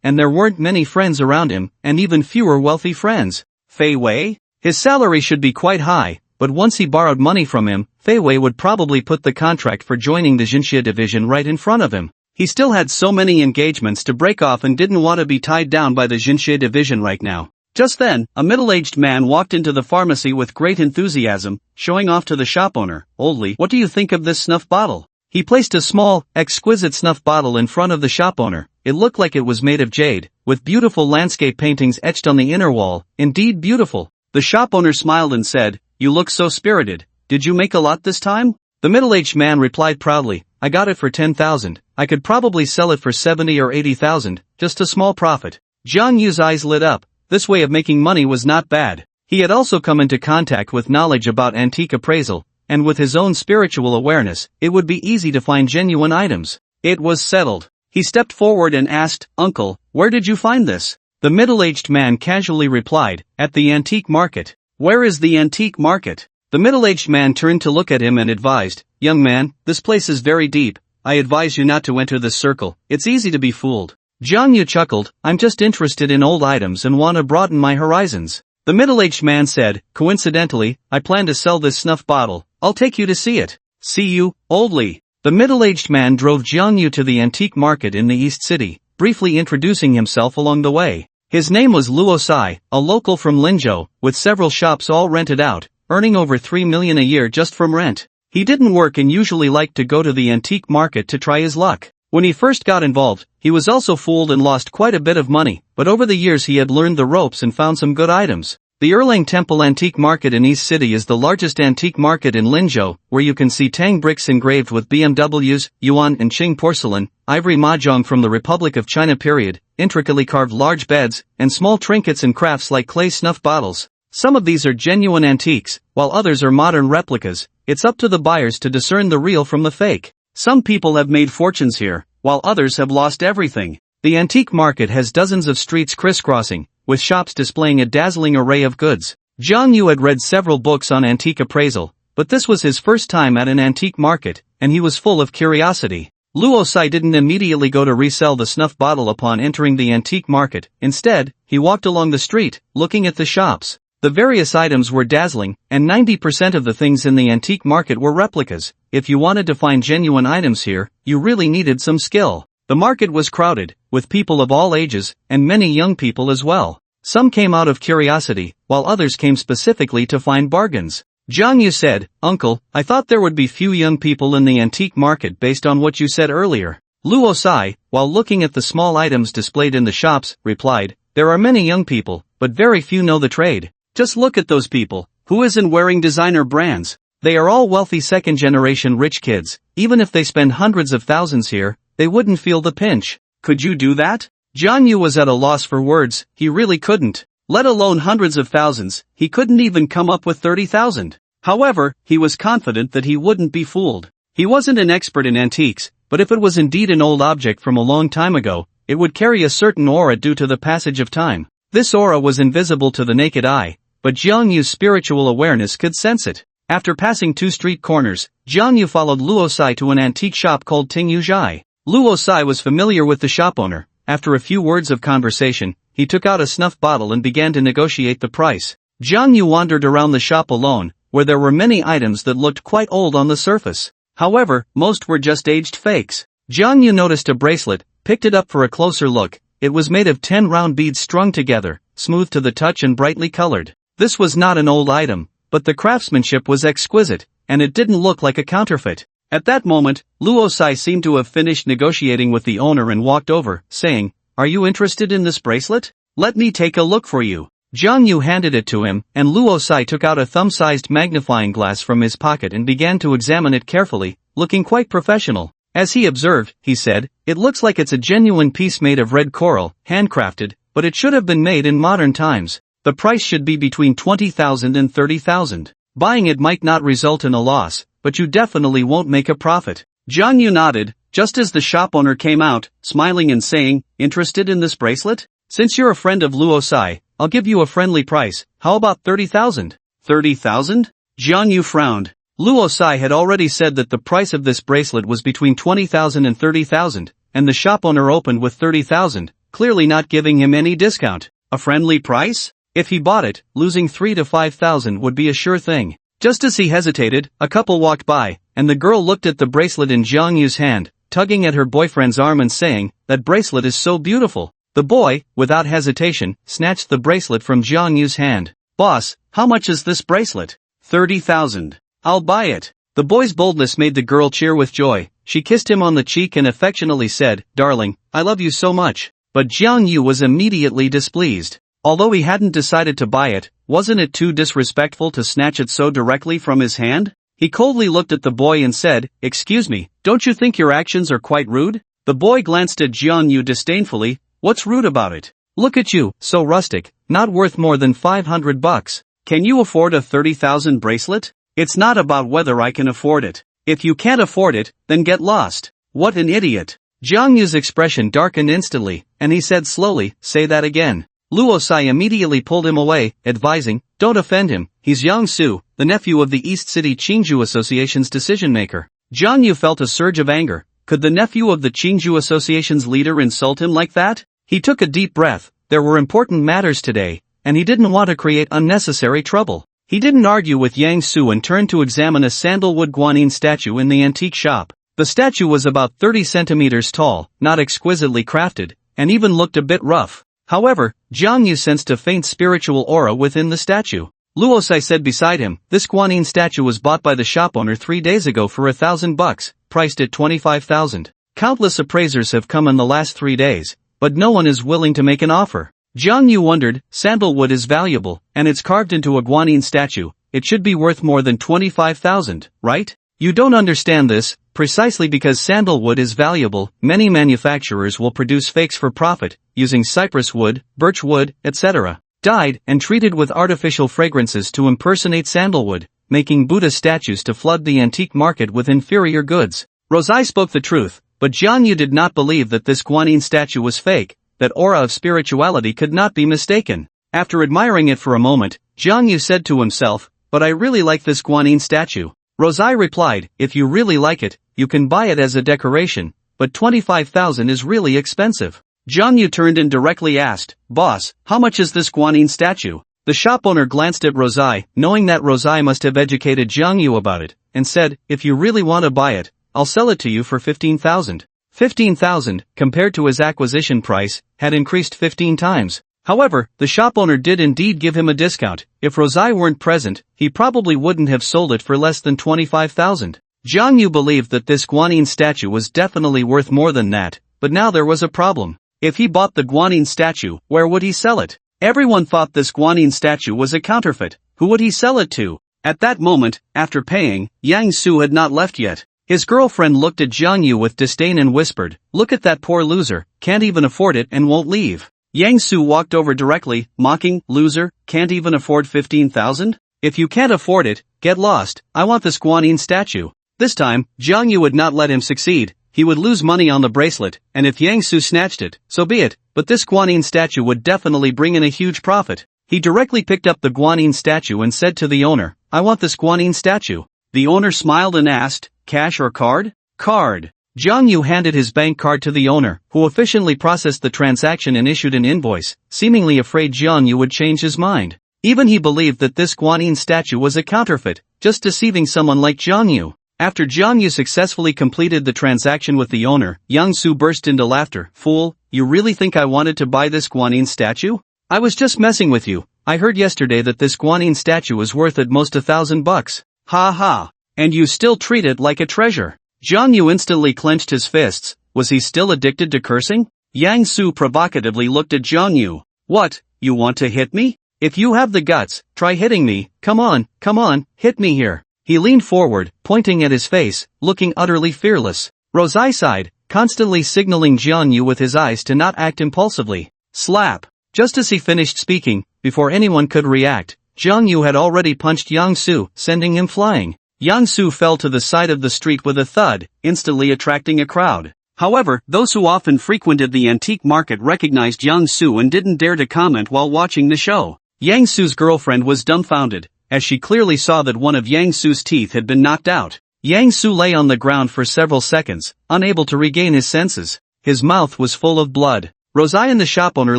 and there weren't many friends around him, and even fewer wealthy friends. Fei Wei? His salary should be quite high, but once he borrowed money from him, Fei Wei would probably put the contract for joining the Jinxia division right in front of him. He still had so many engagements to break off and didn't want to be tied down by the Jinxia division right now. Just then, a middle-aged man walked into the pharmacy with great enthusiasm, showing off to the shop owner, "Oldly, what do you think of this snuff bottle?" He placed a small, exquisite snuff bottle in front of the shop owner. It looked like it was made of jade, with beautiful landscape paintings etched on the inner wall, indeed beautiful. The shop owner smiled and said, "You look so spirited. Did you make a lot this time?" The middle-aged man replied proudly, "I got it for 10,000. I could probably sell it for 70 or 80,000, just a small profit." Jiang Yu's eyes lit up. This way of making money was not bad. He had also come into contact with knowledge about antique appraisal, and with his own spiritual awareness, it would be easy to find genuine items. It was settled. He stepped forward and asked, "Uncle, where did you find this?" The middle-aged man casually replied, "At the antique market." "Where is the antique market?" The middle-aged man turned to look at him and advised, "Young man, this place is very deep. I advise you not to enter this circle. It's easy to be fooled." Jiang Yu chuckled, "I'm just interested in old items and want to broaden my horizons." The middle-aged man said, "Coincidentally, I plan to sell this snuff bottle. I'll take you to see it." "See you, Oldly." The middle-aged man drove Jiang Yu to the antique market in the East City, briefly introducing himself along the way. His name was Luo Sai, a local from Linzhou, with several shops all rented out, earning over 3 million a year just from rent. He didn't work and usually liked to go to the antique market to try his luck. When he first got involved, he was also fooled and lost quite a bit of money, but over the years he had learned the ropes and found some good items. The Erlang Temple Antique Market in East City is the largest antique market in Linzhou, where you can see Tang bricks engraved with BMWs, yuan and Qing porcelain, ivory mahjong from the Republic of China period, intricately carved large beds, and small trinkets and crafts like clay snuff bottles. Some of these are genuine antiques, while others are modern replicas. It's up to the buyers to discern the real from the fake. Some people have made fortunes here, while others have lost everything. The antique market has dozens of streets crisscrossing, with shops displaying a dazzling array of goods. Zhang Yu had read several books on antique appraisal, but this was his first time at an antique market, and he was full of curiosity. Luo Sai didn't immediately go to resell the snuff bottle upon entering the antique market. Instead, he walked along the street, looking at the shops. The various items were dazzling, and 90% of the things in the antique market were replicas. If you wanted to find genuine items here, you really needed some skill. The market was crowded, with people of all ages, and many young people as well. Some came out of curiosity, while others came specifically to find bargains. Zhang Yu said, "Uncle, I thought there would be few young people in the antique market based on what you said earlier." Luo Sai, while looking at the small items displayed in the shops, replied, "There are many young people, but very few know the trade. Just look at those people. Who isn't wearing designer brands? They are all wealthy second-generation rich kids. Even if they spend hundreds of thousands here, they wouldn't feel the pinch." Could you do that? Zhang Yu was at a loss for words. He really couldn't. Let alone hundreds of thousands, he couldn't even come up with 30,000. However, he was confident that he wouldn't be fooled. He wasn't an expert in antiques, but if it was indeed an old object from a long time ago, it would carry a certain aura due to the passage of time. This aura was invisible to the naked eye, but Zhang Yu's spiritual awareness could sense it. After passing 2 street corners, Zhang Yu followed Luo Sai to an antique shop called Ting Yu Zhai. Luo Sai was familiar with the shop owner. After a few words of conversation, he took out a snuff bottle and began to negotiate the price. Zhang Yu wandered around the shop alone, where there were many items that looked quite old on the surface. However, most were just aged fakes. Zhang Yu noticed a bracelet, picked it up for a closer look. It was made of 10 round beads strung together, smooth to the touch and brightly colored. This was not an old item, but the craftsmanship was exquisite, and it didn't look like a counterfeit. At that moment, Luo Sai seemed to have finished negotiating with the owner and walked over, saying, "Are you interested in this bracelet? Let me take a look for you." Zhang Yu handed it to him, and Luo Sai took out a thumb-sized magnifying glass from his pocket and began to examine it carefully, looking quite professional. As he observed, he said, "It looks like it's a genuine piece made of red coral, handcrafted, but it should have been made in modern times. The price should be between 20,000 and 30,000. Buying it might not result in a loss, but you definitely won't make a profit." Zhang Yu nodded, just as the shop owner came out, smiling and saying, "Interested in this bracelet? Since you're a friend of Luo Sai, I'll give you a friendly price. How about 30,000? 30,000? Zhang Yu frowned. Luo Sai had already said that the price of this bracelet was between 20,000 and 30,000, and the shop owner opened with 30,000, clearly not giving him any discount. A friendly price? If he bought it, losing 3 to 5,000 would be a sure thing. Just as he hesitated, a couple walked by, and the girl looked at the bracelet in Zhang Yu's hand, tugging at her boyfriend's arm and saying, "That bracelet is so beautiful." The boy, without hesitation, snatched the bracelet from Zhang Yu's hand. "Boss, how much is this bracelet?" 30,000. "I'll buy it." The boy's boldness made the girl cheer with joy. She kissed him on the cheek and affectionately said, "Darling, I love you so much." But Zhang Yu was immediately displeased. Although he hadn't decided to buy it, wasn't it too disrespectful to snatch it so directly from his hand? He coldly looked at the boy and said, "Excuse me, don't you think your actions are quite rude?" The boy glanced at Zhang Yu disdainfully. "What's rude about it? Look at you, so rustic, not worth more than 500 bucks. Can you afford a 30,000 bracelet? It's not about whether I can afford it. If you can't afford it, then get lost." What an idiot. Zhang Yu's expression darkened instantly, and he said slowly, "Say that again." Luo Sai immediately pulled him away, advising, "Don't offend him, he's Yang Su, the nephew of the East City Qingju Association's decision-maker." Zhang Yu felt a surge of anger. Could the nephew of the Qingju Association's leader insult him like that? He took a deep breath. There were important matters today, and he didn't want to create unnecessary trouble. He didn't argue with Yang Su and turned to examine a sandalwood guanyin statue in the antique shop. The statue was about 30 centimeters tall, not exquisitely crafted, and even looked a bit rough. However, Zhang Yu sensed a faint spiritual aura within the statue. Luo Sai said beside him, "This guanyin statue was bought by the shop owner 3 days ago for 1,000 bucks, priced at 25,000. Countless appraisers have come in the last 3 days, but no one is willing to make an offer." Jiang Yu wondered, sandalwood is valuable, and it's carved into a guanyin statue, it should be worth more than 25,000, right? You don't understand this, precisely because sandalwood is valuable, many manufacturers will produce fakes for profit, using cypress wood, birch wood, etc., dyed and treated with artificial fragrances to impersonate sandalwood, making Buddha statues to flood the antique market with inferior goods. Rosai spoke the truth, but Jiang Yu did not believe that this guanyin statue was fake, that aura of spirituality could not be mistaken. After admiring it for a moment, Jiang Yu said to himself, but I really like this guanyin statue. Rosai replied, if you really like it, you can buy it as a decoration, but 25,000 is really expensive. Jiang Yu turned and directly asked, boss, how much is this guanyin statue? The shop owner glanced at Rosai, knowing that Rosai must have educated Jiang Yu about it, and said, if you really want to buy it, I'll sell it to you for 15,000. 15,000, compared to his acquisition price, had increased 15 times. However, the shop owner did indeed give him a discount. If Rosai weren't present, he probably wouldn't have sold it for less than 25,000. Jiang Yu believed that this guanyin statue was definitely worth more than that, but now there was a problem. If he bought the guanyin statue, where would he sell it? Everyone thought this guanyin statue was a counterfeit. Who would he sell it to? At that moment, after paying, Yang Su had not left yet. His girlfriend looked at Jiang Yu with disdain and whispered, look at that poor loser, can't even afford it and won't leave. Yang Su walked over directly, mocking, loser, can't even afford 15,000? If you can't afford it, get lost, I want this guanyin statue. This time, Jiang Yu would not let him succeed. He would lose money on the bracelet, and if Yang Su snatched it, so be it, but this guanyin statue would definitely bring in a huge profit. He directly picked up the guanyin statue and said to the owner, I want this guanyin statue. The owner smiled and asked, cash or card? Card. Jiang Yu handed his bank card to the owner, who efficiently processed the transaction and issued an invoice, seemingly afraid Jiang Yu would change his mind. Even he believed that this guanyin statue was a counterfeit, just deceiving someone like Jiang Yu. After Jiang Yu successfully completed the transaction with the owner, Yang Su burst into laughter. Fool, you really think I wanted to buy this guanyin statue? I was just messing with you. I heard yesterday that this guanyin statue was worth at most $1,000. Ha ha. And you still treat it like a treasure. Jiang Yu instantly clenched his fists. Was he still addicted to cursing? Yang Su provocatively looked at Jiang Yu. What, you want to hit me? If you have the guts, try hitting me. Come on, hit me here. He leaned forward, pointing at his face, looking utterly fearless. Rosai sighed, constantly signaling Jiang Yu with his eyes to not act impulsively. Slap. Just as he finished speaking, before anyone could react, Jiang Yu had already punched Yang Su, sending him flying. Yang Su fell to the side of the street with a thud, instantly attracting a crowd. However, those who often frequented the antique market recognized Yang Su and didn't dare to comment while watching the show. Yang Su's girlfriend was dumbfounded, as she clearly saw that one of Yang Su's teeth had been knocked out. Yang Su lay on the ground for several seconds, unable to regain his senses. His mouth was full of blood. Rosai and the shop owner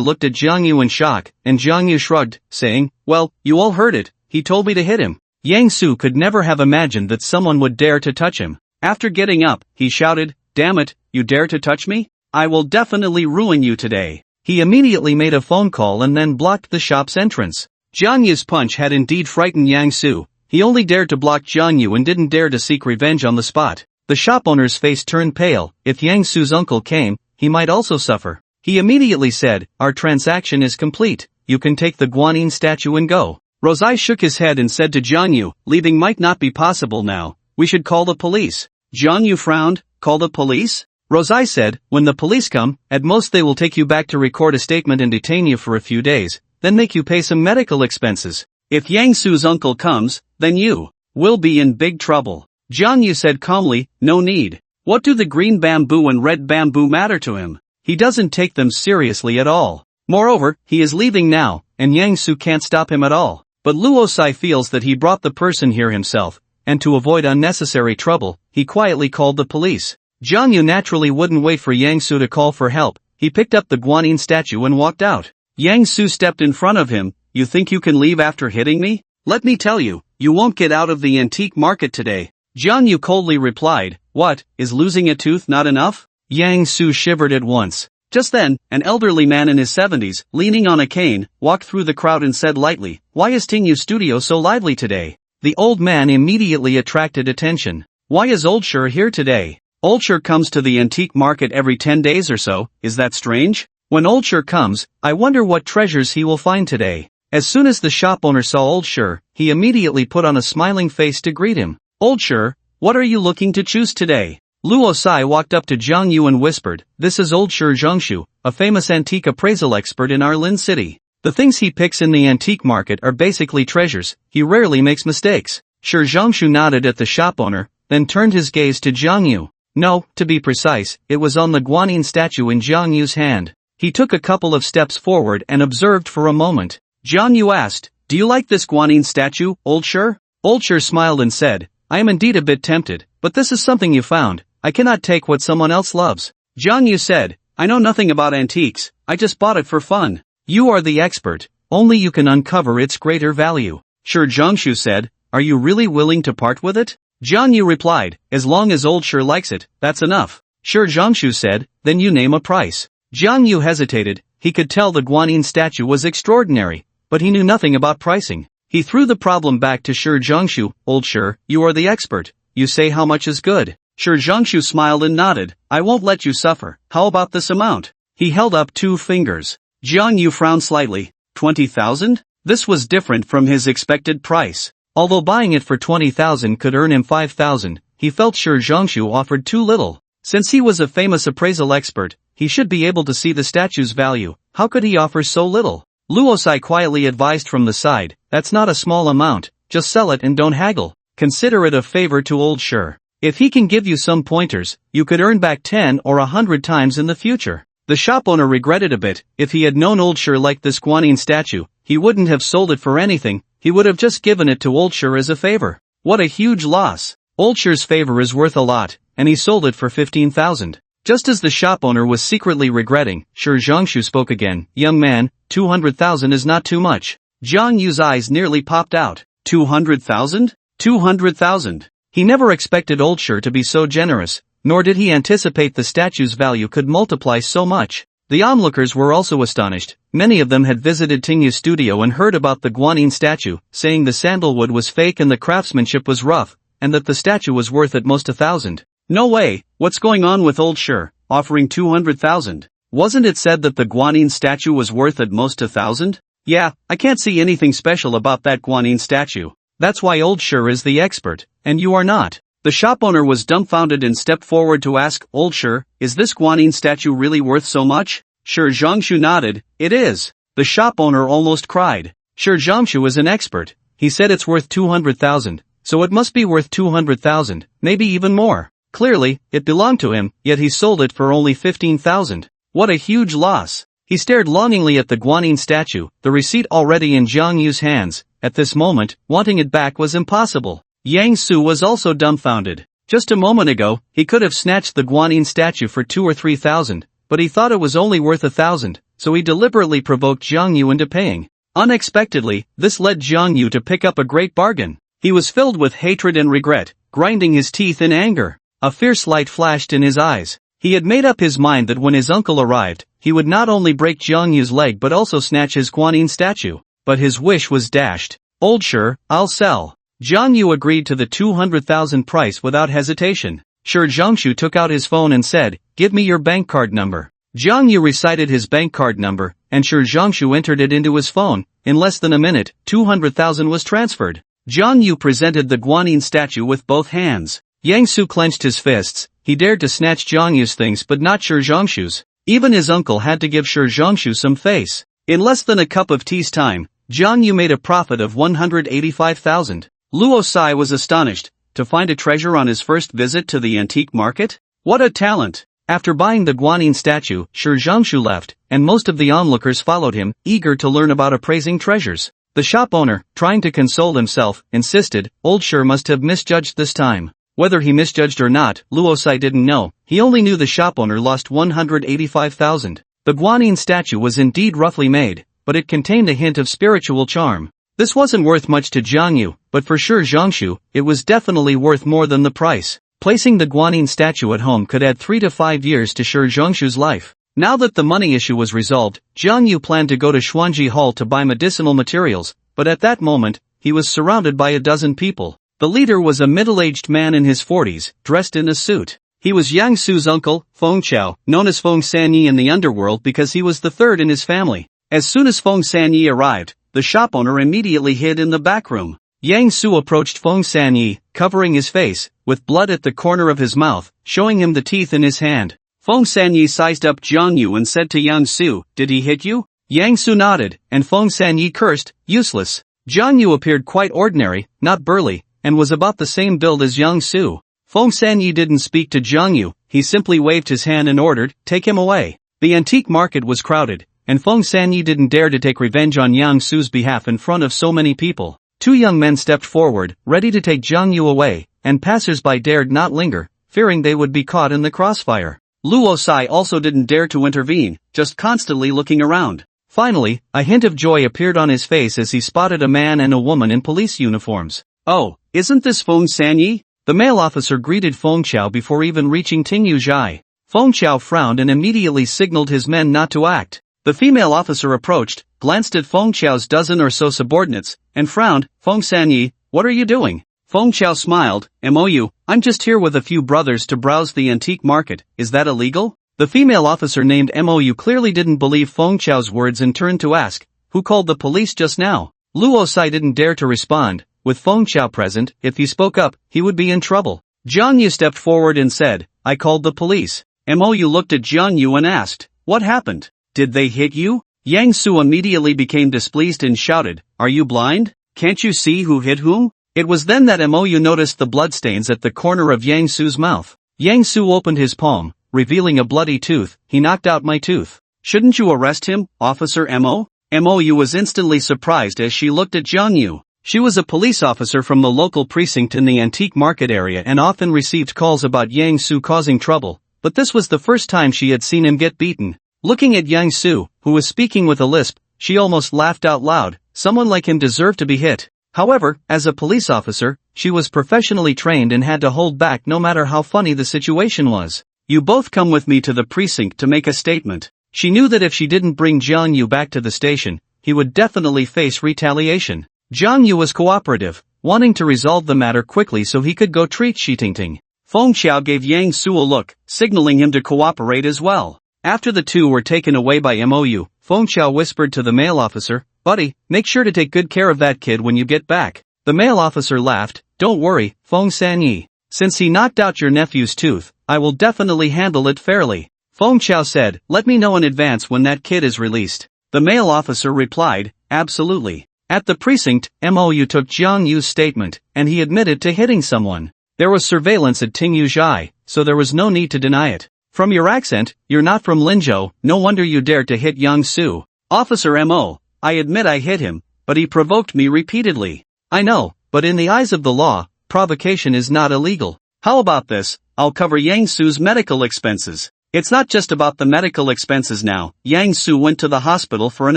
looked at Jiang Yu in shock, and Jiang Yu shrugged, saying, well, you all heard it, he told me to hit him. Yang Su could never have imagined that someone would dare to touch him. After getting up, he shouted, damn it, you dare to touch me? I will definitely ruin you today. He immediately made a phone call and then blocked the shop's entrance. Jiang Yu's punch had indeed frightened Yang Su. He only dared to block Jiang Yu and didn't dare to seek revenge on the spot. The shop owner's face turned pale. If Yang Su's uncle came, he might also suffer. He immediately said, our transaction is complete. You can take the guanyin statue and go. Rosai shook his head and said to Jiang Yu, leaving might not be possible now. We should call the police. Jiang Yu frowned, call the police? Rosai said, when the police come, at most they will take you back to record a statement and detain you for a few days, then make you pay some medical expenses. If Yang Su's uncle comes, then you will be in big trouble. Jiang Yu said calmly, no need. What do the green bamboo and red bamboo matter to him? He doesn't take them seriously at all. Moreover, he is leaving now, and Yang Su can't stop him at all. But Luosai feels that he brought the person here himself, and to avoid unnecessary trouble, he quietly called the police. Jiang Yu naturally wouldn't wait for Yang Su to call for help. He picked up the guanyin statue and walked out. Yang Su stepped in front of him. You think you can leave after hitting me? Let me tell you, you won't get out of the antique market today. Jiang Yu coldly replied, what, is losing a tooth not enough? Yang Su shivered at once. Just then, an elderly man in his 70s, leaning on a cane, walked through the crowd and said lightly, why is Tingyu Studio so lively today? The old man immediately attracted attention. Why is Oldshire here today? Oldshire comes to the antique market every 10 days or so, is that strange? When Old Sher comes, I wonder what treasures he will find today. As soon as the shop owner saw Old Sher, he immediately put on a smiling face to greet him. Old Sher, what are you looking to choose today? Luo Sai walked up to Jiang Yu and whispered, this is Old Sher Zhongshu, a famous antique appraisal expert in our Lin city. The things he picks in the antique market are basically treasures, he rarely makes mistakes. Sher Zhongshu nodded at the shop owner, then turned his gaze to Jiang Yu. No, to be precise, it was on the guanyin statue in Jiang Yu's hand. He took a couple of steps forward and observed for a moment. Jiang Yu asked, do you like this guanyin statue, Old Sher? Old Sher smiled and said, I am indeed a bit tempted, but this is something you found. I cannot take what someone else loves. Jiang Yu said, I know nothing about antiques, I just bought it for fun. You are the expert, only you can uncover its greater value. Sher Zhongshu said, are you really willing to part with it? Jiang Yu replied, as long as Old Sher likes it, that's enough. Sher Zhongshu said, then you name a price. Jiang Yu hesitated, he could tell the guanyin statue was extraordinary, but he knew nothing about pricing. He threw the problem back to Sher Zhongshu, Old Sher, you are the expert, you say how much is good. Sher Zhongshu smiled and nodded, I won't let you suffer, how about this amount? He held up 2 fingers. Jiang Yu frowned slightly, 20,000? This was different from his expected price. Although buying it for 20,000 could earn him 5,000, he felt Sher Zhongshu offered too little. Since he was a famous appraisal expert, he should be able to see the statue's value, how could he offer so little? Luo Sai quietly advised from the side, that's not a small amount, just sell it and don't haggle. Consider it a favor to Old Sher. If he can give you some pointers, you could earn back 10 or 100 times in the future. The shop owner regretted a bit, if he had known Old Sher liked this guanyin statue, he wouldn't have sold it for anything, he would have just given it to Old Sher as a favor. What a huge loss. Old Sher's favor is worth a lot, and he sold it for 15,000. Just as the shop owner was secretly regretting, Sher Zhongshu spoke again, young man, 200,000 is not too much. Jiang Yu's eyes nearly popped out. 200,000? 200,000. He never expected Old Sher to be so generous, nor did he anticipate the statue's value could multiply so much. The onlookers were also astonished. Many of them had visited Tingyu's studio and heard about the guanyin statue, saying the sandalwood was fake and the craftsmanship was rough, and that the statue was worth at most 1,000. No way, what's going on with Old Sher, offering 200,000? Wasn't it said that the guanyin statue was worth at most 1,000? Yeah, I can't see anything special about that guanyin statue. That's why Old Sher is the expert, and you are not. The shop owner was dumbfounded and stepped forward to ask, Old Sher, is this guanyin statue really worth so much? Sher Zhongshu nodded, it is. The shop owner almost cried. Sher Zhongshu is an expert. He said it's worth 200,000, so it must be worth 200,000, maybe even more. Clearly, it belonged to him, yet he sold it for only 15,000. What a huge loss. He stared longingly at the guanyin statue, the receipt already in Jiang Yu's hands. At this moment, wanting it back was impossible. Yang Su was also dumbfounded. Just a moment ago, he could have snatched the guanyin statue for 2 or 3,000, but he thought it was only worth 1,000, so he deliberately provoked Jiang Yu into paying. Unexpectedly, this led Jiang Yu to pick up a great bargain. He was filled with hatred and regret, grinding his teeth in anger. A fierce light flashed in his eyes. He had made up his mind that when his uncle arrived, he would not only break Jiang Yu's leg but also snatch his guanyin statue. But his wish was dashed. Old Sher, I'll sell. Jiang Yu agreed to the 200,000 price without hesitation. Sher Zhongshu took out his phone and said, give me your bank card number. Jiang Yu recited his bank card number, and Sher Zhongshu entered it into his phone. In less than a minute, 200,000 was transferred. Jiang Yu presented the guanyin statue with both hands. Yang Su clenched his fists. He dared to snatch Jiang Yu's things but not Sher Zhongshu's. Even his uncle had to give Sher Zhongshu some face. In less than a cup of tea's time, Jiang Yu made a profit of 185,000. Luo Sai was astonished to find a treasure on his first visit to the antique market. What a talent! After buying the guanyin statue, Sher Zhongshu left, and most of the onlookers followed him, eager to learn about appraising treasures. The shop owner, trying to console himself, insisted, Old Sher must have misjudged this time. Whether he misjudged or not, Luo Sai didn't know. He only knew the shop owner lost 185,000. The guanyin statue was indeed roughly made, but it contained a hint of spiritual charm. This wasn't worth much to Jiang Yu, but for Sher Zhongshu, it was definitely worth more than the price. Placing the guanyin statue at home could add 3 to 5 years to Sher Zhongshu's life. Now that the money issue was resolved, Jiang Yu planned to go to Xuanji Hall to buy medicinal materials, but at that moment, he was surrounded by a dozen people. The leader was a middle-aged man in his 40s, dressed in a suit. He was Yang Su's uncle, Feng Chao, known as Feng Sanyi in the underworld because he was the third in his family. As soon as Feng Sanyi arrived, the shop owner immediately hid in the back room. Yang Su approached Feng Sanyi, covering his face, with blood at the corner of his mouth, showing him the teeth in his hand. Feng Sanyi sized up Jiang Yu and said to Yang Su, "Did he hit you?" Yang Su nodded, and Feng Sanyi cursed, "Useless." Jiang Yu appeared quite ordinary, not burly, and was about the same build as Yang Su. Feng Sanyi didn't speak to Jiang Yu, he simply waved his hand and ordered, "Take him away." The antique market was crowded, and Feng Sanyi didn't dare to take revenge on Yang Su's behalf in front of so many people. Two young men stepped forward, ready to take Jiang Yu away, and passers-by dared not linger, fearing they would be caught in the crossfire. Luo Sai also didn't dare to intervene, just constantly looking around. Finally, a hint of joy appeared on his face as he spotted a man and a woman in police uniforms. "Oh, isn't this Feng Sanyi?" The male officer greeted Feng Chao before even reaching Tingyu Zhai. Feng Chao frowned and immediately signaled his men not to act. The female officer approached, glanced at Feng Chao's dozen or so subordinates, and frowned. "Feng Sanyi, what are you doing?" Feng Chao smiled. "I'm just here with a few brothers to browse the antique market, is that illegal?" The female officer named Mou clearly didn't believe Feng Chao's words and turned to ask, "Who called the police just now?" Luo Sai didn't dare to respond. With Feng Chao present, if he spoke up, he would be in trouble. Jiang Yu stepped forward and said, "I called the police." Mou looked at Jiang Yu and asked, "What happened? Did they hit you?" Yang Su immediately became displeased and shouted, "Are you blind? Can't you see who hit whom?" It was then that Mou noticed the bloodstains at the corner of Yang Su's mouth. Yang Su opened his palm, revealing a bloody tooth. "He knocked out my tooth. Shouldn't you arrest him, Officer Mou?" Mou was instantly surprised as she looked at Jiang Yu. She was a police officer from the local precinct in the antique market area and often received calls about Yang Su causing trouble, but this was the first time she had seen him get beaten. Looking at Yang Su, who was speaking with a lisp, she almost laughed out loud. Someone like him deserved to be hit. However, as a police officer, she was professionally trained and had to hold back no matter how funny the situation was. "You both come with me to the precinct to make a statement." She knew that if she didn't bring Jiang Yu back to the station, he would definitely face retaliation. Jiang Yu was cooperative, wanting to resolve the matter quickly so he could go treat Shitingting. Feng Chao gave Yang Su a look, signaling him to cooperate as well. After the two were taken away by Mou, Feng Chao whispered to the male officer, "Buddy, make sure to take good care of that kid when you get back." The male officer laughed, "Don't worry, Feng Sanyi. Since he knocked out your nephew's tooth, I will definitely handle it fairly." Feng Chao said, "Let me know in advance when that kid is released." The male officer replied, "Absolutely." At the precinct, Mou took Jiang Yu's statement, and he admitted to hitting someone. There was surveillance at Tingyu Zhai, so there was no need to deny it. "From your accent, you're not from Linzhou, no wonder you dared to hit Yang Su." "Officer Mo, I admit I hit him, but he provoked me repeatedly." "I know, but in the eyes of the law, provocation is not illegal. How about this, I'll cover Yang Su's medical expenses." It's not just about the medical expenses now. Yang Su went to the hospital for an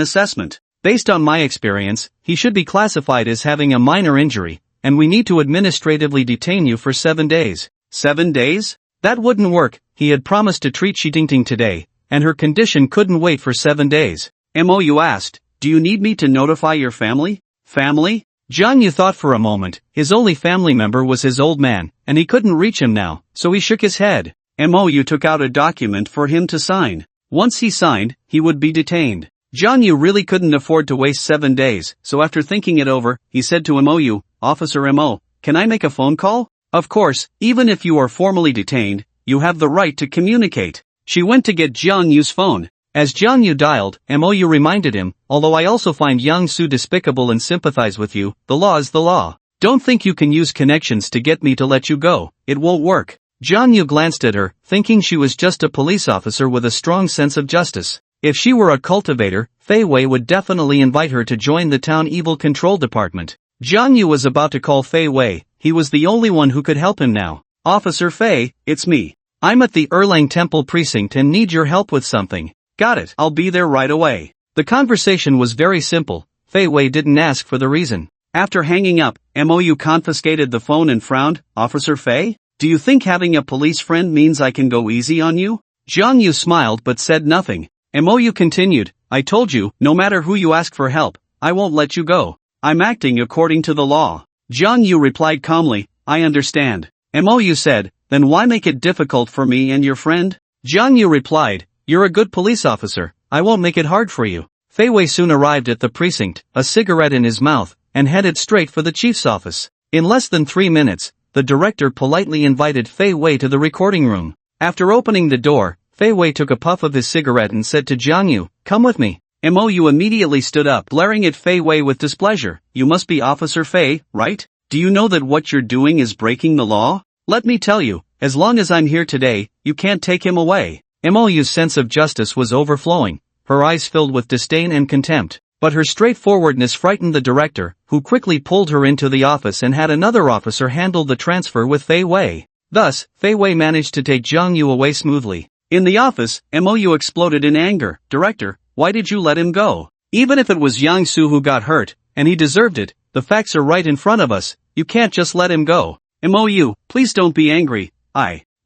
assessment. "Based on my experience, he should be classified as having a minor injury, and we need to administratively detain you for 7 days. 7 days? That wouldn't work. He had promised to treat Shitingting today, and her condition couldn't wait for 7 days. Mou asked, "Do you need me to notify your family?" "Family?" Jiang Yu thought for a moment. His only family member was his old man, and he couldn't reach him now, so he shook his head. Mou took out a document for him to sign. Once he signed, he would be detained. Jiang Yu really couldn't afford to waste 7 days, so after thinking it over, he said to Mou, "Officer Mo, can I make a phone call?" "Of course, even if you are formally detained, you have the right to communicate." She went to get Jiang Yu's phone. As Jiang Yu dialed, Mou reminded him, "Although I also find Yang Su despicable and sympathize with you, the law is the law. Don't think you can use connections to get me to let you go, it won't work." Jiang Yu glanced at her, thinking she was just a police officer with a strong sense of justice. If she were a cultivator, Fei Wei would definitely invite her to join the town evil control department. Jiang Yu was about to call Fei Wei. He was the only one who could help him now. "Officer Fei, it's me. I'm at the Erlang Temple precinct and need your help with something." "Got it, I'll be there right away." The conversation was very simple. Fei Wei didn't ask for the reason. After hanging up, Mou confiscated the phone and frowned. "Officer Fei? Do you think having a police friend means I can go easy on you?" Jiang Yu smiled but said nothing. Mou continued, "I told you, no matter who you ask for help, I won't let you go. I'm acting according to the law." Jiang Yu replied calmly, "I understand." Mou said, then why make it difficult for me and your friend? Jiang Yu replied, "You're a good police officer, I won't make it hard for you." Fei Wei soon arrived at the precinct, a cigarette in his mouth, and headed straight for the chief's office. In less than 3 minutes, the director politely invited Fei Wei to the recording room. After opening the door, Fei Wei took a puff of his cigarette and said to Jiang Yu, "Come with me." Mou immediately stood up, glaring at Fei Wei with displeasure. "You must be Officer Fei, right? Do you know that what you're doing is breaking the law? Let me tell you, as long as I'm here today, you can't take him away." Mou's sense of justice was overflowing, her eyes filled with disdain and contempt. But her straightforwardness frightened the director, who quickly pulled her into the office and had another officer handle the transfer with Fei Wei. Thus, Fei Wei managed to take Jiang Yu away smoothly. In the office, Mou exploded in anger. "Director, why did you let him go? Even if it was Yang Su who got hurt, and he deserved it, the facts are right in front of us, you can't just let him go." "Mou, please don't be angry."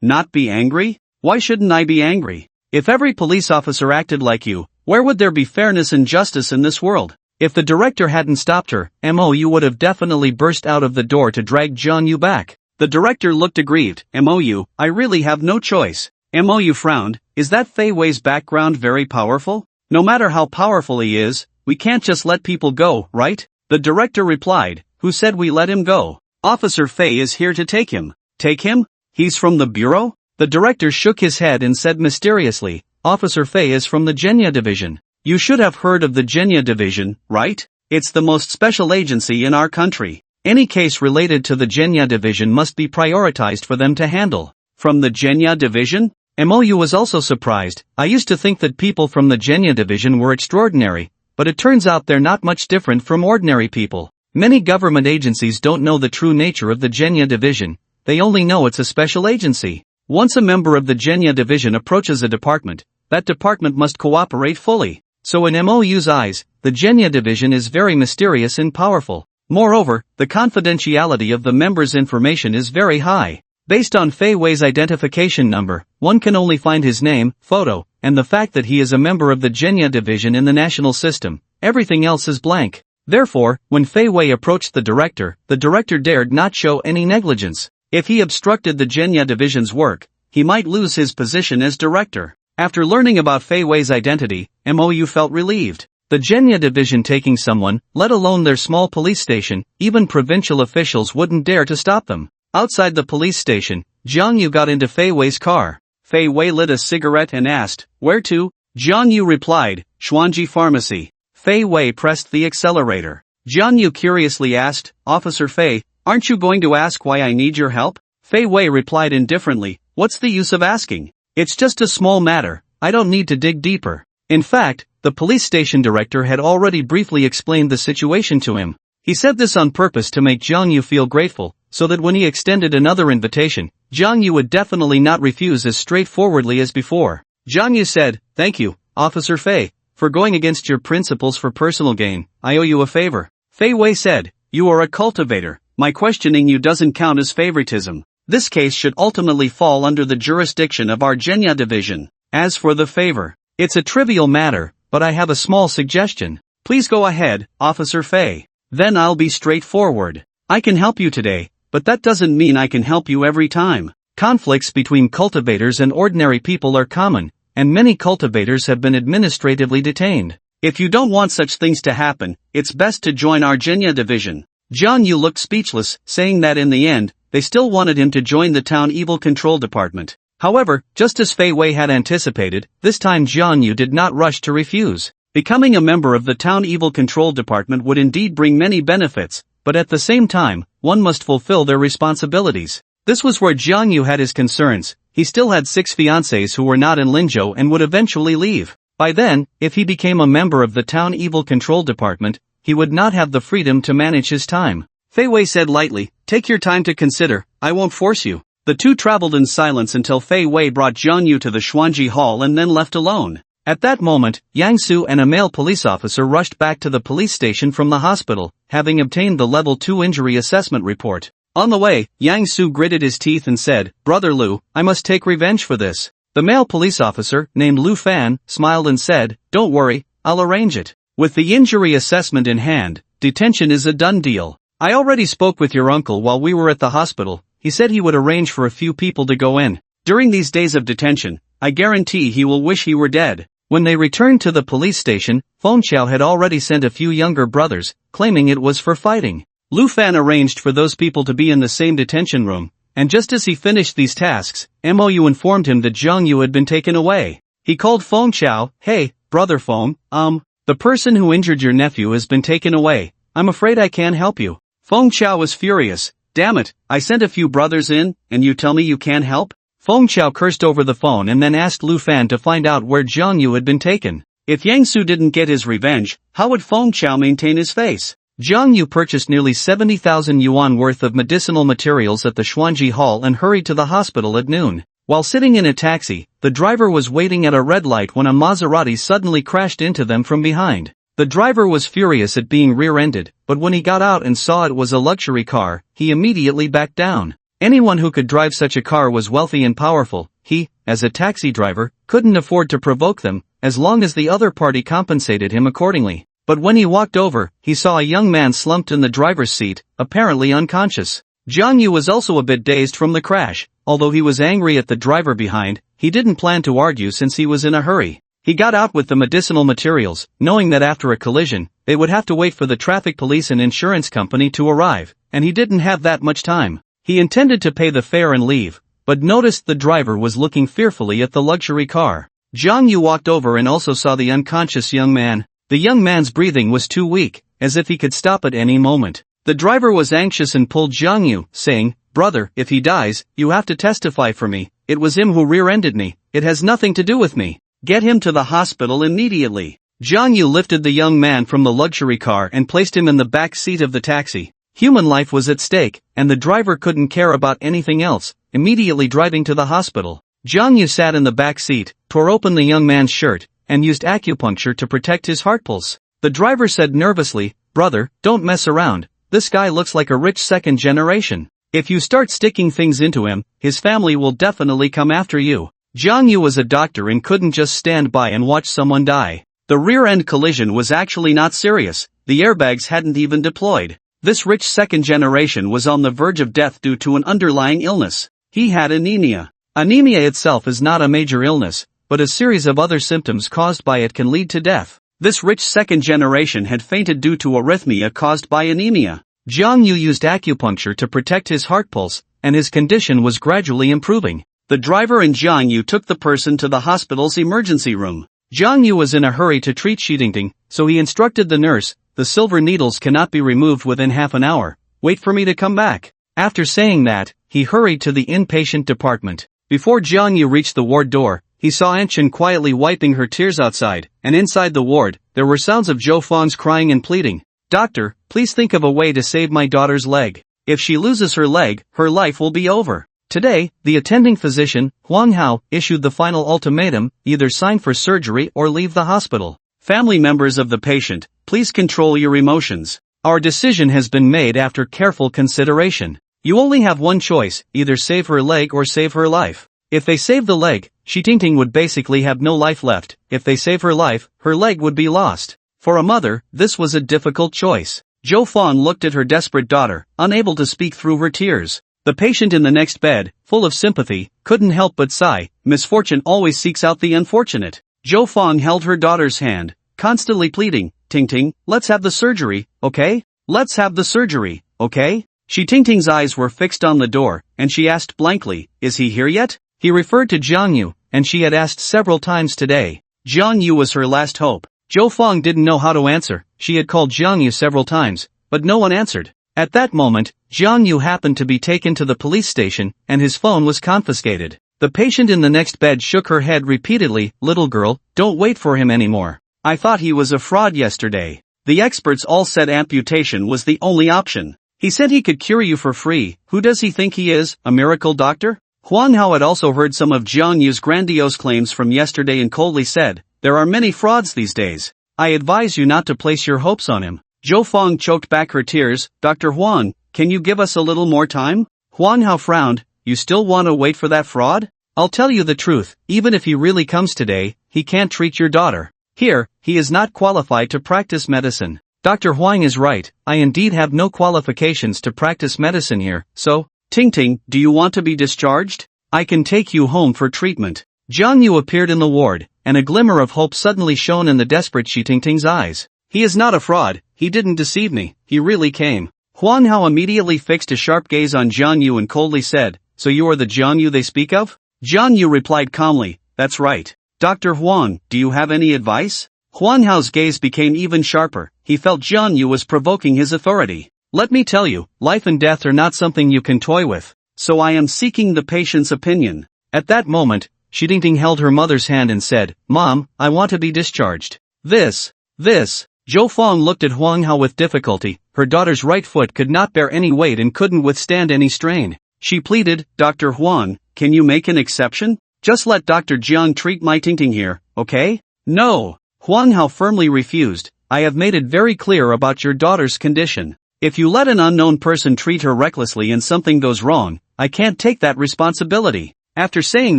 Not be angry? Why shouldn't I be angry? If every police officer acted like you, where would there be fairness and justice in this world? If the director hadn't stopped her, Mou would have definitely burst out of the door to drag Jiang Yu back. The director looked aggrieved. "Mou, I really have no choice." Mou frowned. "Is that Fei Wei's background very powerful? No matter how powerful he is, we can't just let people go, right?" The director replied. "Who said we let him go? Officer Fei is here to take him." "Take him? He's from the bureau?" The director shook his head and said mysteriously, "Officer Fei is from the Genya Division. You should have heard of the Genya Division, right? It's the most special agency in our country. Any case related to the Genya Division must be prioritized for them to handle." "From the Genya Division?" Mou was also surprised. "I used to think that people from the Genya Division were extraordinary, but it turns out they're not much different from ordinary people. Many government agencies don't know the true nature of the Genya Division, they only know it's a special agency. Once a member of the Genya Division approaches a department, that department must cooperate fully. So in Mou's eyes, the Genya Division is very mysterious and powerful. Moreover, the confidentiality of the members' information is very high. Based on Fei Wei's identification number, one can only find his name, photo, and the fact that he is a member of the Genya Division in the national system. Everything else is blank. Therefore, when Fei Wei approached the director dared not show any negligence. If he obstructed the Genya Division's work, he might lose his position as director. After learning about Fei Wei's identity, Mou felt relieved. The Genya Division taking someone, let alone their small police station, even provincial officials wouldn't dare to stop them. Outside the police station, Jiang Yu got into Fei Wei's car. Fei Wei lit a cigarette and asked, "Where to?" Jiang Yu replied, "Xuanji Pharmacy." Fei Wei pressed the accelerator. Jiang Yu curiously asked, "Officer Fei, aren't you going to ask why I need your help?" Fei Wei replied indifferently, "What's the use of asking? It's just a small matter, I don't need to dig deeper." In fact, the police station director had already briefly explained the situation to him. He said this on purpose to make Jiang Yu feel grateful, so that when he extended another invitation, Jiang Yu would definitely not refuse as straightforwardly as before. Jiang Yu said, "Thank you, Officer Fei, for going against your principles for personal gain. I owe you a favor." Fei Wei said, "You are a cultivator. My questioning you doesn't count as favoritism. This case should ultimately fall under the jurisdiction of our Genya Division. As for the favor, it's a trivial matter, but I have a small suggestion." "Please go ahead, Officer Fei." "Then I'll be straightforward. I can help you today, but that doesn't mean I can help you every time. Conflicts between cultivators and ordinary people are common, and many cultivators have been administratively detained. If you don't want such things to happen, it's best to join our Genya Division." Jiang Yu looked speechless, saying that in the end, they still wanted him to join the town evil control department. However, just as Fei Wei had anticipated, this time Jiang Yu did not rush to refuse. Becoming a member of the town evil control department would indeed bring many benefits, but at the same time, one must fulfill their responsibilities. This was where Jiang Yu had his concerns. He still had 6 fiancés who were not in Linzhou and would eventually leave. By then, if he became a member of the town evil control department, he would not have the freedom to manage his time. Fei Wei said lightly, "Take your time to consider, I won't force you." The two traveled in silence until Fei Wei brought Jiang Yu to the Xuanji Hall and then left alone. At that moment, Yang Su and a male police officer rushed back to the police station from the hospital, having obtained the Level 2 injury assessment report. On the way, Yang Su gritted his teeth and said, "Brother Lu, I must take revenge for this." The male police officer, named Lu Fan, smiled and said, "Don't worry, I'll arrange it. With the injury assessment in hand, detention is a done deal. I already spoke with your uncle while we were at the hospital, he said he would arrange for a few people to go in. During these days of detention, I guarantee he will wish he were dead. When they returned to the police station, Feng Chao had already sent a few younger brothers, claiming it was for fighting. Lu Fan arranged for those people to be in the same detention room, and just as he finished these tasks, Mou informed him that Zhang Yu had been taken away. He called Feng Chao. Hey, brother Feng, the person who injured your nephew has been taken away. I'm afraid I can't help you. Feng Chao was furious. Damn it, I sent a few brothers in, and you tell me you can't help? Feng Chao cursed over the phone and then asked Lu Fan to find out where Zhang Yu had been taken. If Yang Su didn't get his revenge, how would Feng Chao maintain his face? Zhang Yu purchased nearly 70,000 yuan worth of medicinal materials at the Xuanji Hall and hurried to the hospital at noon. While sitting in a taxi, the driver was waiting at a red light when a Maserati suddenly crashed into them from behind. The driver was furious at being rear-ended, but when he got out and saw it was a luxury car, he immediately backed down. Anyone who could drive such a car was wealthy and powerful. He, as a taxi driver, couldn't afford to provoke them, as long as the other party compensated him accordingly. But when he walked over, he saw a young man slumped in the driver's seat, apparently unconscious. Zhang Yu was also a bit dazed from the crash. Although he was angry at the driver behind, he didn't plan to argue since he was in a hurry. He got out with the medicinal materials, knowing that after a collision, they would have to wait for the traffic police and insurance company to arrive, and he didn't have that much time. He intended to pay the fare and leave, but noticed the driver was looking fearfully at the luxury car. Zhang Yu walked over and also saw the unconscious young man. The young man's breathing was too weak, as if he could stop at any moment. The driver was anxious and pulled Zhang Yu, saying, "Brother, if he dies, you have to testify for me. It was him who rear-ended me. It has nothing to do with me. Get him to the hospital immediately." Zhang Yu lifted the young man from the luxury car and placed him in the back seat of the taxi. Human life was at stake, and the driver couldn't care about anything else, immediately driving to the hospital. Zhang Yu sat in the back seat, tore open the young man's shirt, and used acupuncture to protect his heart pulse. The driver said nervously, "Brother, don't mess around. This guy looks like a rich second generation. If you start sticking things into him, his family will definitely come after you." Zhang Yu was a doctor and couldn't just stand by and watch someone die. The rear-end collision was actually not serious. The airbags hadn't even deployed. This rich second generation was on the verge of death due to an underlying illness. He had anemia. Anemia itself is not a major illness, but a series of other symptoms caused by it can lead to death. This rich second generation had fainted due to arrhythmia caused by anemia. Zhang Yu used acupuncture to protect his heart pulse, and his condition was gradually improving. The driver and Zhang Yu took the person to the hospital's emergency room. Zhang Yu was in a hurry to treat Shitingting, so he instructed the nurse, "The silver needles cannot be removed within half an hour. Wait for me to come back." After saying that, he hurried to the inpatient department. Before Zhang Yu reached the ward door, he saw Anchen quietly wiping her tears outside, and inside the ward, there were sounds of Zhou Fang's crying and pleading. "Doctor, please think of a way to save my daughter's leg. If she loses her leg, her life will be over." Today, the attending physician, Huang Hao, issued the final ultimatum: either sign for surgery or leave the hospital. Family members of the patient, please control your emotions. Our decision has been made after careful consideration. You only have one choice, either save her leg or save her life. If they save the leg, Shitingting would basically have no life left. If they save her life, her leg would be lost. For a mother, this was a difficult choice. Zhou Fang looked at her desperate daughter, unable to speak through her tears. The patient in the next bed, full of sympathy, couldn't help but sigh. Misfortune always seeks out the unfortunate. Zhou Fang held her daughter's hand, constantly pleading, "Tingting, let's have the surgery, okay? Let's have the surgery, okay?" Tingting's eyes were fixed on the door, and she asked blankly, "Is he here yet?" He referred to Zhang Yu, and she had asked several times today. Zhang Yu was her last hope. Zhou Fang didn't know how to answer. She had called Zhang Yu several times, but no one answered. At that moment, Zhang Yu happened to be taken to the police station, and his phone was confiscated. The patient in the next bed shook her head repeatedly. "Little girl, don't wait for him anymore. I thought he was a fraud yesterday. The experts all said amputation was the only option. He said he could cure you for free. Who does he think he is, a miracle doctor?" Huang Hao had also heard some of Zhang Yu's grandiose claims from yesterday and coldly said, "There are many frauds these days. I advise you not to place your hopes on him." Zhou Fang choked back her tears. "Dr. Huang, can you give us a little more time?" Huang Hao frowned. "You still want to wait for that fraud? I'll tell you the truth, even if he really comes today, he can't treat your daughter. Here, he is not qualified to practice medicine. Dr. Huang is right, I indeed have no qualifications to practice medicine here, so, Ting, do you want to be discharged? I can take you home for treatment. Jiang Yu appeared in the ward, and a glimmer of hope suddenly shone in the desperate Ting's eyes. He is not a fraud, he didn't deceive me, he really came. Huan Hao immediately fixed a sharp gaze on Jiang Yu and coldly said, so you are the Jiang Yu they speak of? Jiang Yu replied calmly, that's right. Dr. Huang, do you have any advice? Huan Hao's gaze became even sharper, he felt Jiang Yu was provoking his authority. Let me tell you, life and death are not something you can toy with. So I am seeking the patient's opinion. At that moment, Ting held her mother's hand and said, Mom, I want to be discharged. This. Zhou Fong looked at Huang Hao with difficulty, her daughter's right foot could not bear any weight and couldn't withstand any strain. She pleaded, Dr. Huang, can you make an exception? Just let Dr. Jiang treat my Ting here, okay? No. Huang Hao firmly refused, I have made it very clear about your daughter's condition. If you let an unknown person treat her recklessly and something goes wrong, I can't take that responsibility. After saying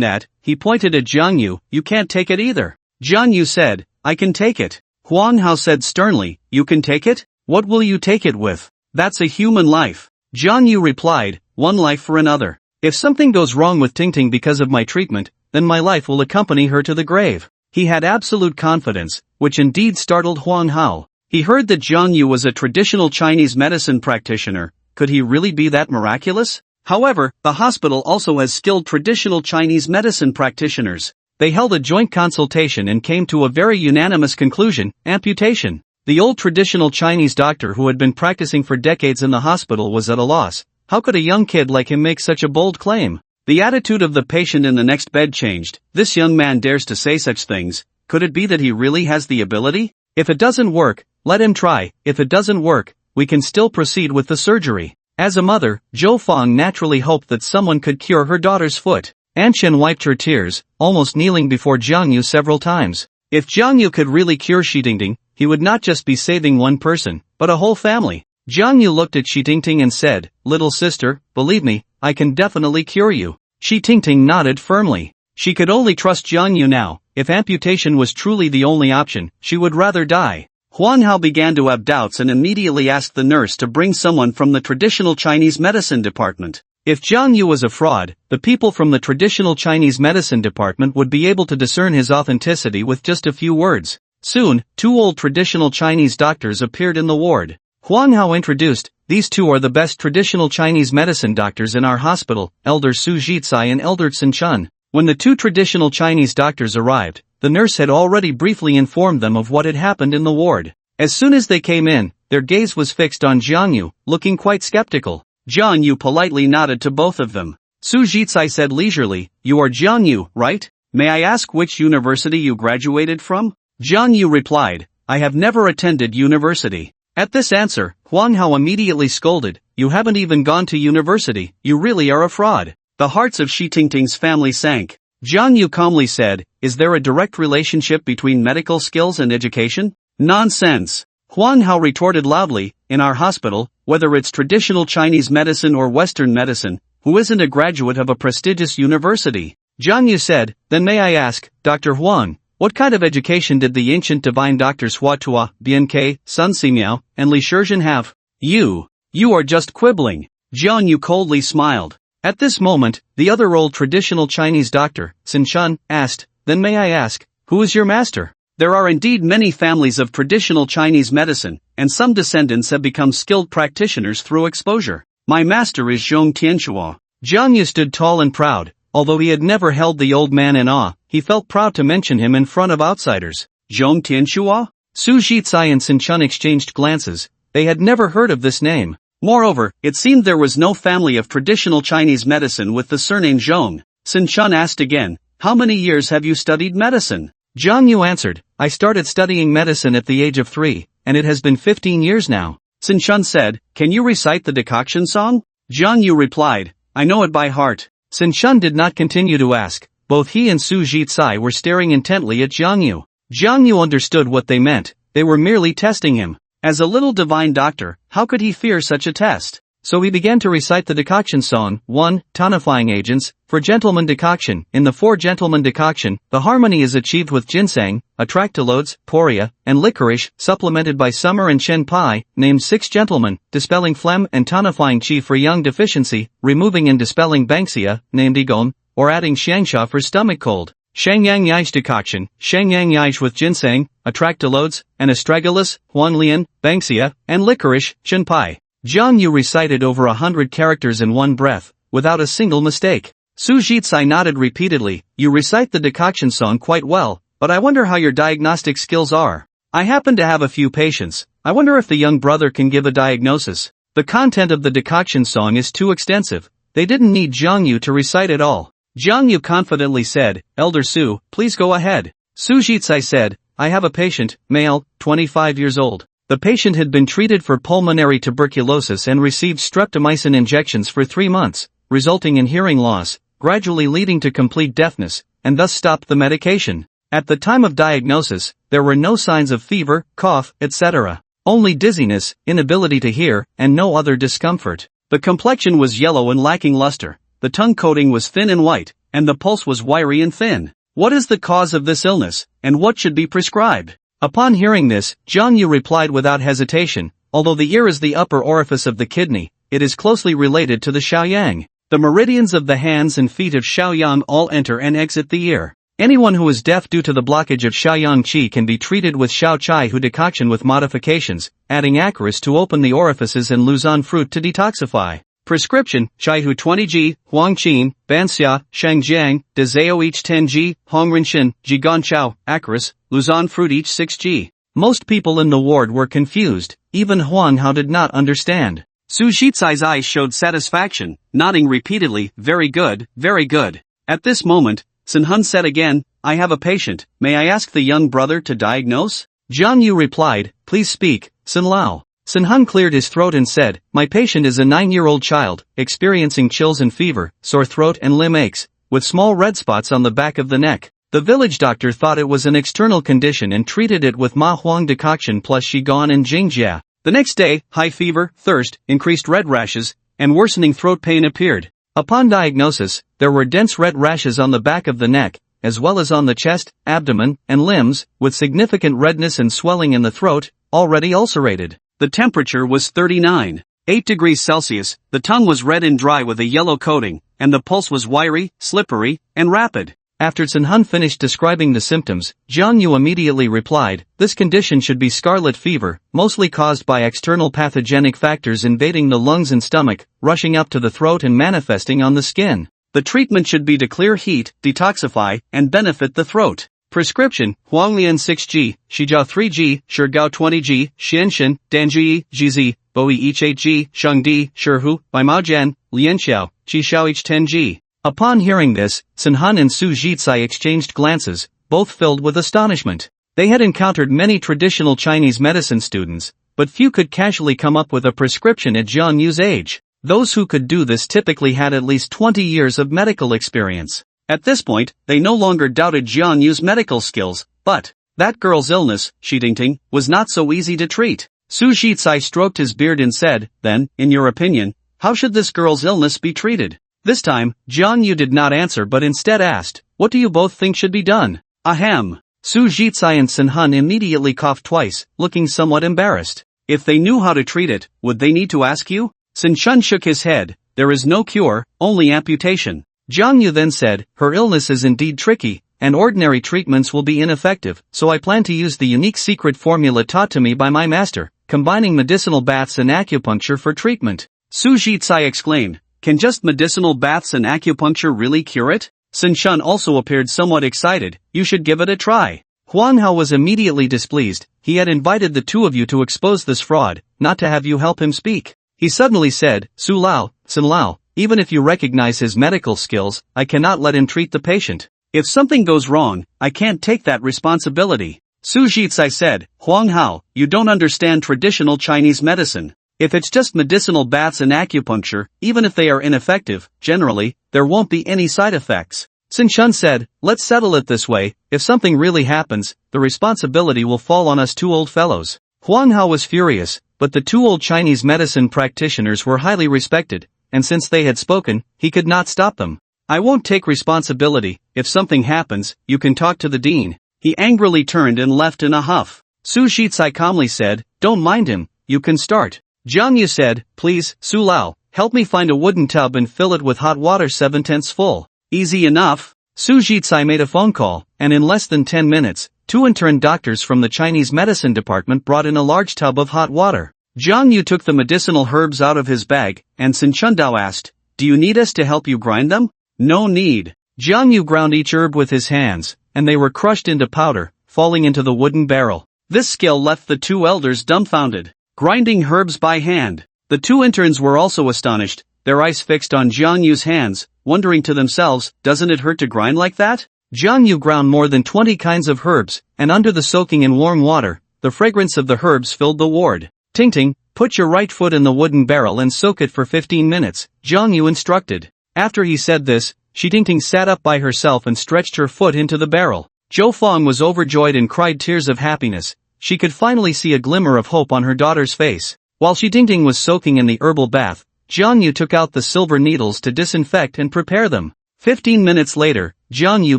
that, he pointed at Jiang Yu, you can't take it either. Jiang Yu said, I can take it. Huang Hao said sternly, you can take it? What will you take it with? That's a human life. Jiang Yu replied, one life for another. If something goes wrong with Ting because of my treatment, then my life will accompany her to the grave. He had absolute confidence, which indeed startled Huang Hao. He heard that Jiang Yu was a traditional Chinese medicine practitioner. Could he really be that miraculous? However, the hospital also has skilled traditional Chinese medicine practitioners. They held a joint consultation and came to a very unanimous conclusion, amputation. The old traditional Chinese doctor who had been practicing for decades in the hospital was at a loss. How could a young kid like him make such a bold claim? The attitude of the patient in the next bed changed. This young man dares to say such things. Could it be that he really has the ability? If it doesn't work, let him try. If it doesn't work, we can still proceed with the surgery. As a mother, Zhou Fong naturally hoped that someone could cure her daughter's foot. Anshen wiped her tears, almost kneeling before Jiang Yu several times. If Jiang Yu could really cure Ting, he would not just be saving one person, but a whole family. Jiang Yu looked at Ting and said, little sister, believe me, I can definitely cure you. Ting nodded firmly. She could only trust Jiang Yu now. If amputation was truly the only option, she would rather die. Huan Hao began to have doubts and immediately asked the nurse to bring someone from the traditional Chinese medicine department. If Jiang Yu was a fraud, the people from the traditional Chinese medicine department would be able to discern his authenticity with just a few words. Soon, two old traditional Chinese doctors appeared in the ward. Huang Hao introduced, these two are the best traditional Chinese medicine doctors in our hospital, Elder Su Jitsai and Elder Sun Chun. When the two traditional Chinese doctors arrived, the nurse had already briefly informed them of what had happened in the ward. As soon as they came in, their gaze was fixed on Jiang Yu, looking quite skeptical. Jiang Yu politely nodded to both of them. Su Jitsai said leisurely, you are Jiang Yu, right? May I ask which university you graduated from? Jiang Yu replied, I have never attended university. At this answer, Huang Hao immediately scolded, you haven't even gone to university, you really are a fraud. The hearts of Ting's family sank. Jiang Yu calmly said, is there a direct relationship between medical skills and education? Nonsense. Huang Hao retorted loudly, in our hospital, whether it's traditional Chinese medicine or Western medicine, who isn't a graduate of a prestigious university? Jiang Yu said, then may I ask, Dr. Huang, what kind of education did the ancient divine doctors Hua Tua, Bian Ke, Sun Simiao, and Li Shizhen have? You are just quibbling. Jiang Yu coldly smiled. At this moment, the other old traditional Chinese doctor, Sun Chun, asked, then may I ask, who is your master? There are indeed many families of traditional Chinese medicine, and some descendants have become skilled practitioners through exposure. My master is Zhong Tianxuo. Jiang Yu stood tall and proud. Although he had never held the old man in awe, he felt proud to mention him in front of outsiders. Zhong Tianxuo? Su Jitsai and Sun Chun exchanged glances. They had never heard of this name. Moreover, it seemed there was no family of traditional Chinese medicine with the surname Zhong. Sun Chun asked again, how many years have you studied medicine? Jiang Yu answered, I started studying medicine at the age of 3, and it has been 15 years now. Sun Chun said, can you recite the decoction song? Jiang Yu replied, I know it by heart. Sun Chun did not continue to ask. Both he and Su Jitsai were staring intently at Jiang Yu. Jiang Yu understood what they meant. They were merely testing him. As a little divine doctor, how could he fear such a test? so he began to recite the decoction song, 1. Tonifying agents, for gentleman decoction. In the 4 gentleman decoction, the harmony is achieved with ginseng, atractalodes, poria, and licorice, supplemented by summer and shen pai, named 6 gentlemen, dispelling phlegm and tonifying qi for yang deficiency, removing and dispelling banksia, named igom, or adding xiangsha for stomach cold. Shangyang Yaish decoction, Shangyang Yaish with ginseng, atractalodes, and astragalus, huanlian, banksia, and licorice, shenpai. Jiang Yu recited over 100 characters in one breath, without a single mistake. Su Jitsai nodded repeatedly. You recite the decoction song quite well, but I wonder how your diagnostic skills are. I happen to have a few patients. I wonder if the young brother can give a diagnosis. The content of the decoction song is too extensive. They didn't need Jiang Yu to recite it all. Jiang Yu confidently said, Elder Su, please go ahead. Su Jitsai said, I have a patient, male, 25 years old. The patient had been treated for pulmonary tuberculosis and received streptomycin injections for 3 months, resulting in hearing loss, gradually leading to complete deafness, and thus stopped the medication. At the time of diagnosis, there were no signs of fever, cough, etc. Only dizziness, inability to hear, and no other discomfort. The complexion was yellow and lacking luster. The tongue coating was thin and white, and the pulse was wiry and thin. What is the cause of this illness, and what should be prescribed? Upon hearing this, Jiang Yu replied without hesitation, although the ear is the upper orifice of the kidney, it is closely related to the Shaoyang. The meridians of the hands and feet of Shaoyang all enter and exit the ear. Anyone who is deaf due to the blockage of Shaoyang Qi can be treated with Shao Chai Hu decoction with modifications, adding acarus to open the orifices and Luzon fruit to detoxify. Prescription, Chaihu 20g, Huangqin, Banxia, Shangjiang, Dezao each 10g, Hongrinshin, Jiganchao, Acarus, Luzon fruit each 6g. Most people in the ward were confused, even Huang Hao did not understand. Su Jitsai's eyes showed satisfaction, nodding repeatedly, very good, very good. At this moment, Sun Hun said again, I have a patient, may I ask the young brother to diagnose? Jiang Yu replied, please speak, Sun Lao. Sun Hun cleared his throat and said, my patient is a 9-year-old child, experiencing chills and fever, sore throat and limb aches, with small red spots on the back of the neck. The village doctor thought it was an external condition and treated it with Ma Huang decoction plus Shigan and Jingjia. The next day, high fever, thirst, increased red rashes, and worsening throat pain appeared. Upon diagnosis, there were dense red rashes on the back of the neck, as well as on the chest, abdomen, and limbs, with significant redness and swelling in the throat, already ulcerated. The temperature was 39.8 degrees Celsius, the tongue was red and dry with a yellow coating, and the pulse was wiry, slippery, and rapid. After Sun Hun finished describing the symptoms, Jiang Yu immediately replied, this condition should be scarlet fever, mostly caused by external pathogenic factors invading the lungs and stomach, rushing up to the throat and manifesting on the skin. The treatment should be to clear heat, detoxify, and benefit the throat. Prescription, Huanglian 6g, Shijao 3g, Shirgao 20g, Xianshan, Danji, Jizi, Boi each 8g, Shangdi, Shirhu, Baimaojian, Lianxiao, Qishao each 10g. Upon hearing this, Sun Hun and Su Jitsai exchanged glances, both filled with astonishment. They had encountered many traditional Chinese medicine students, but few could casually come up with a prescription at Jiang Yu's age. Those who could do this typically had at least 20 years of medical experience. At this point, they no longer doubted Jiang Yu's medical skills, but that girl's illness, Shidingting, was not so easy to treat. Su Jitsai stroked his beard and said, then, in your opinion, how should this girl's illness be treated? This time, Jiang Yu did not answer but instead asked, what do you both think should be done? Ahem. Su Jitsai and Sun Hun immediately coughed twice, looking somewhat embarrassed. If they knew how to treat it, would they need to ask you? Sun Shun shook his head, there is no cure, only amputation. Jiang Yu then said, her illness is indeed tricky, and ordinary treatments will be ineffective, so I plan to use the unique secret formula taught to me by my master, combining medicinal baths and acupuncture for treatment. Su Jitsai exclaimed, can just medicinal baths and acupuncture really cure it? Sun Shun also appeared somewhat excited, you should give it a try. Huang Hao was immediately displeased, he had invited the two of you to expose this fraud, not to have you help him speak. He suddenly said, Su Lao, Sun Lao, even if you recognize his medical skills, I cannot let him treat the patient. If something goes wrong, I can't take that responsibility. Su Jitsai said, Huang Hao, you don't understand traditional Chinese medicine. If it's just medicinal baths and acupuncture, even if they are ineffective, generally, there won't be any side effects. Sun Shun said, let's settle it this way, if something really happens, the responsibility will fall on us two old fellows. Huang Hao was furious, but the two old Chinese medicine practitioners were highly respected, and since they had spoken, he could not stop them. I won't take responsibility. If something happens, you can talk to the dean. He angrily turned and left in a huff. Su Shicai calmly said, don't mind him, you can start. Jiang Yu said, please, Su Lao, help me find a wooden tub and fill it with hot water 7/10 full. Easy enough. Su Shicai made a phone call, and in less than 10 minutes, two intern doctors from the Chinese medicine department brought in a large tub of hot water. Jiang Yu took the medicinal herbs out of his bag, and Sun Chundao asked, do you need us to help you grind them? No need. Jiang Yu ground each herb with his hands, and they were crushed into powder, falling into the wooden barrel. This skill left the two elders dumbfounded. Grinding herbs by hand. The two interns were also astonished, their eyes fixed on Jiang Yu's hands, wondering to themselves, doesn't it hurt to grind like that? Jiang Yu ground more than 20 kinds of herbs, and under the soaking in warm water, the fragrance of the herbs filled the ward. Ting Ting, put your right foot in the wooden barrel and soak it for 15 minutes, Jiang Yu instructed. After he said this, Shi Tingting sat up by herself and stretched her foot into the barrel. Zhou Feng was overjoyed and cried tears of happiness. She could finally see a glimmer of hope on her daughter's face. While Shi Tingting was soaking in the herbal bath, Jiang Yu took out the silver needles to disinfect and prepare them. 15 minutes later, Jiang Yu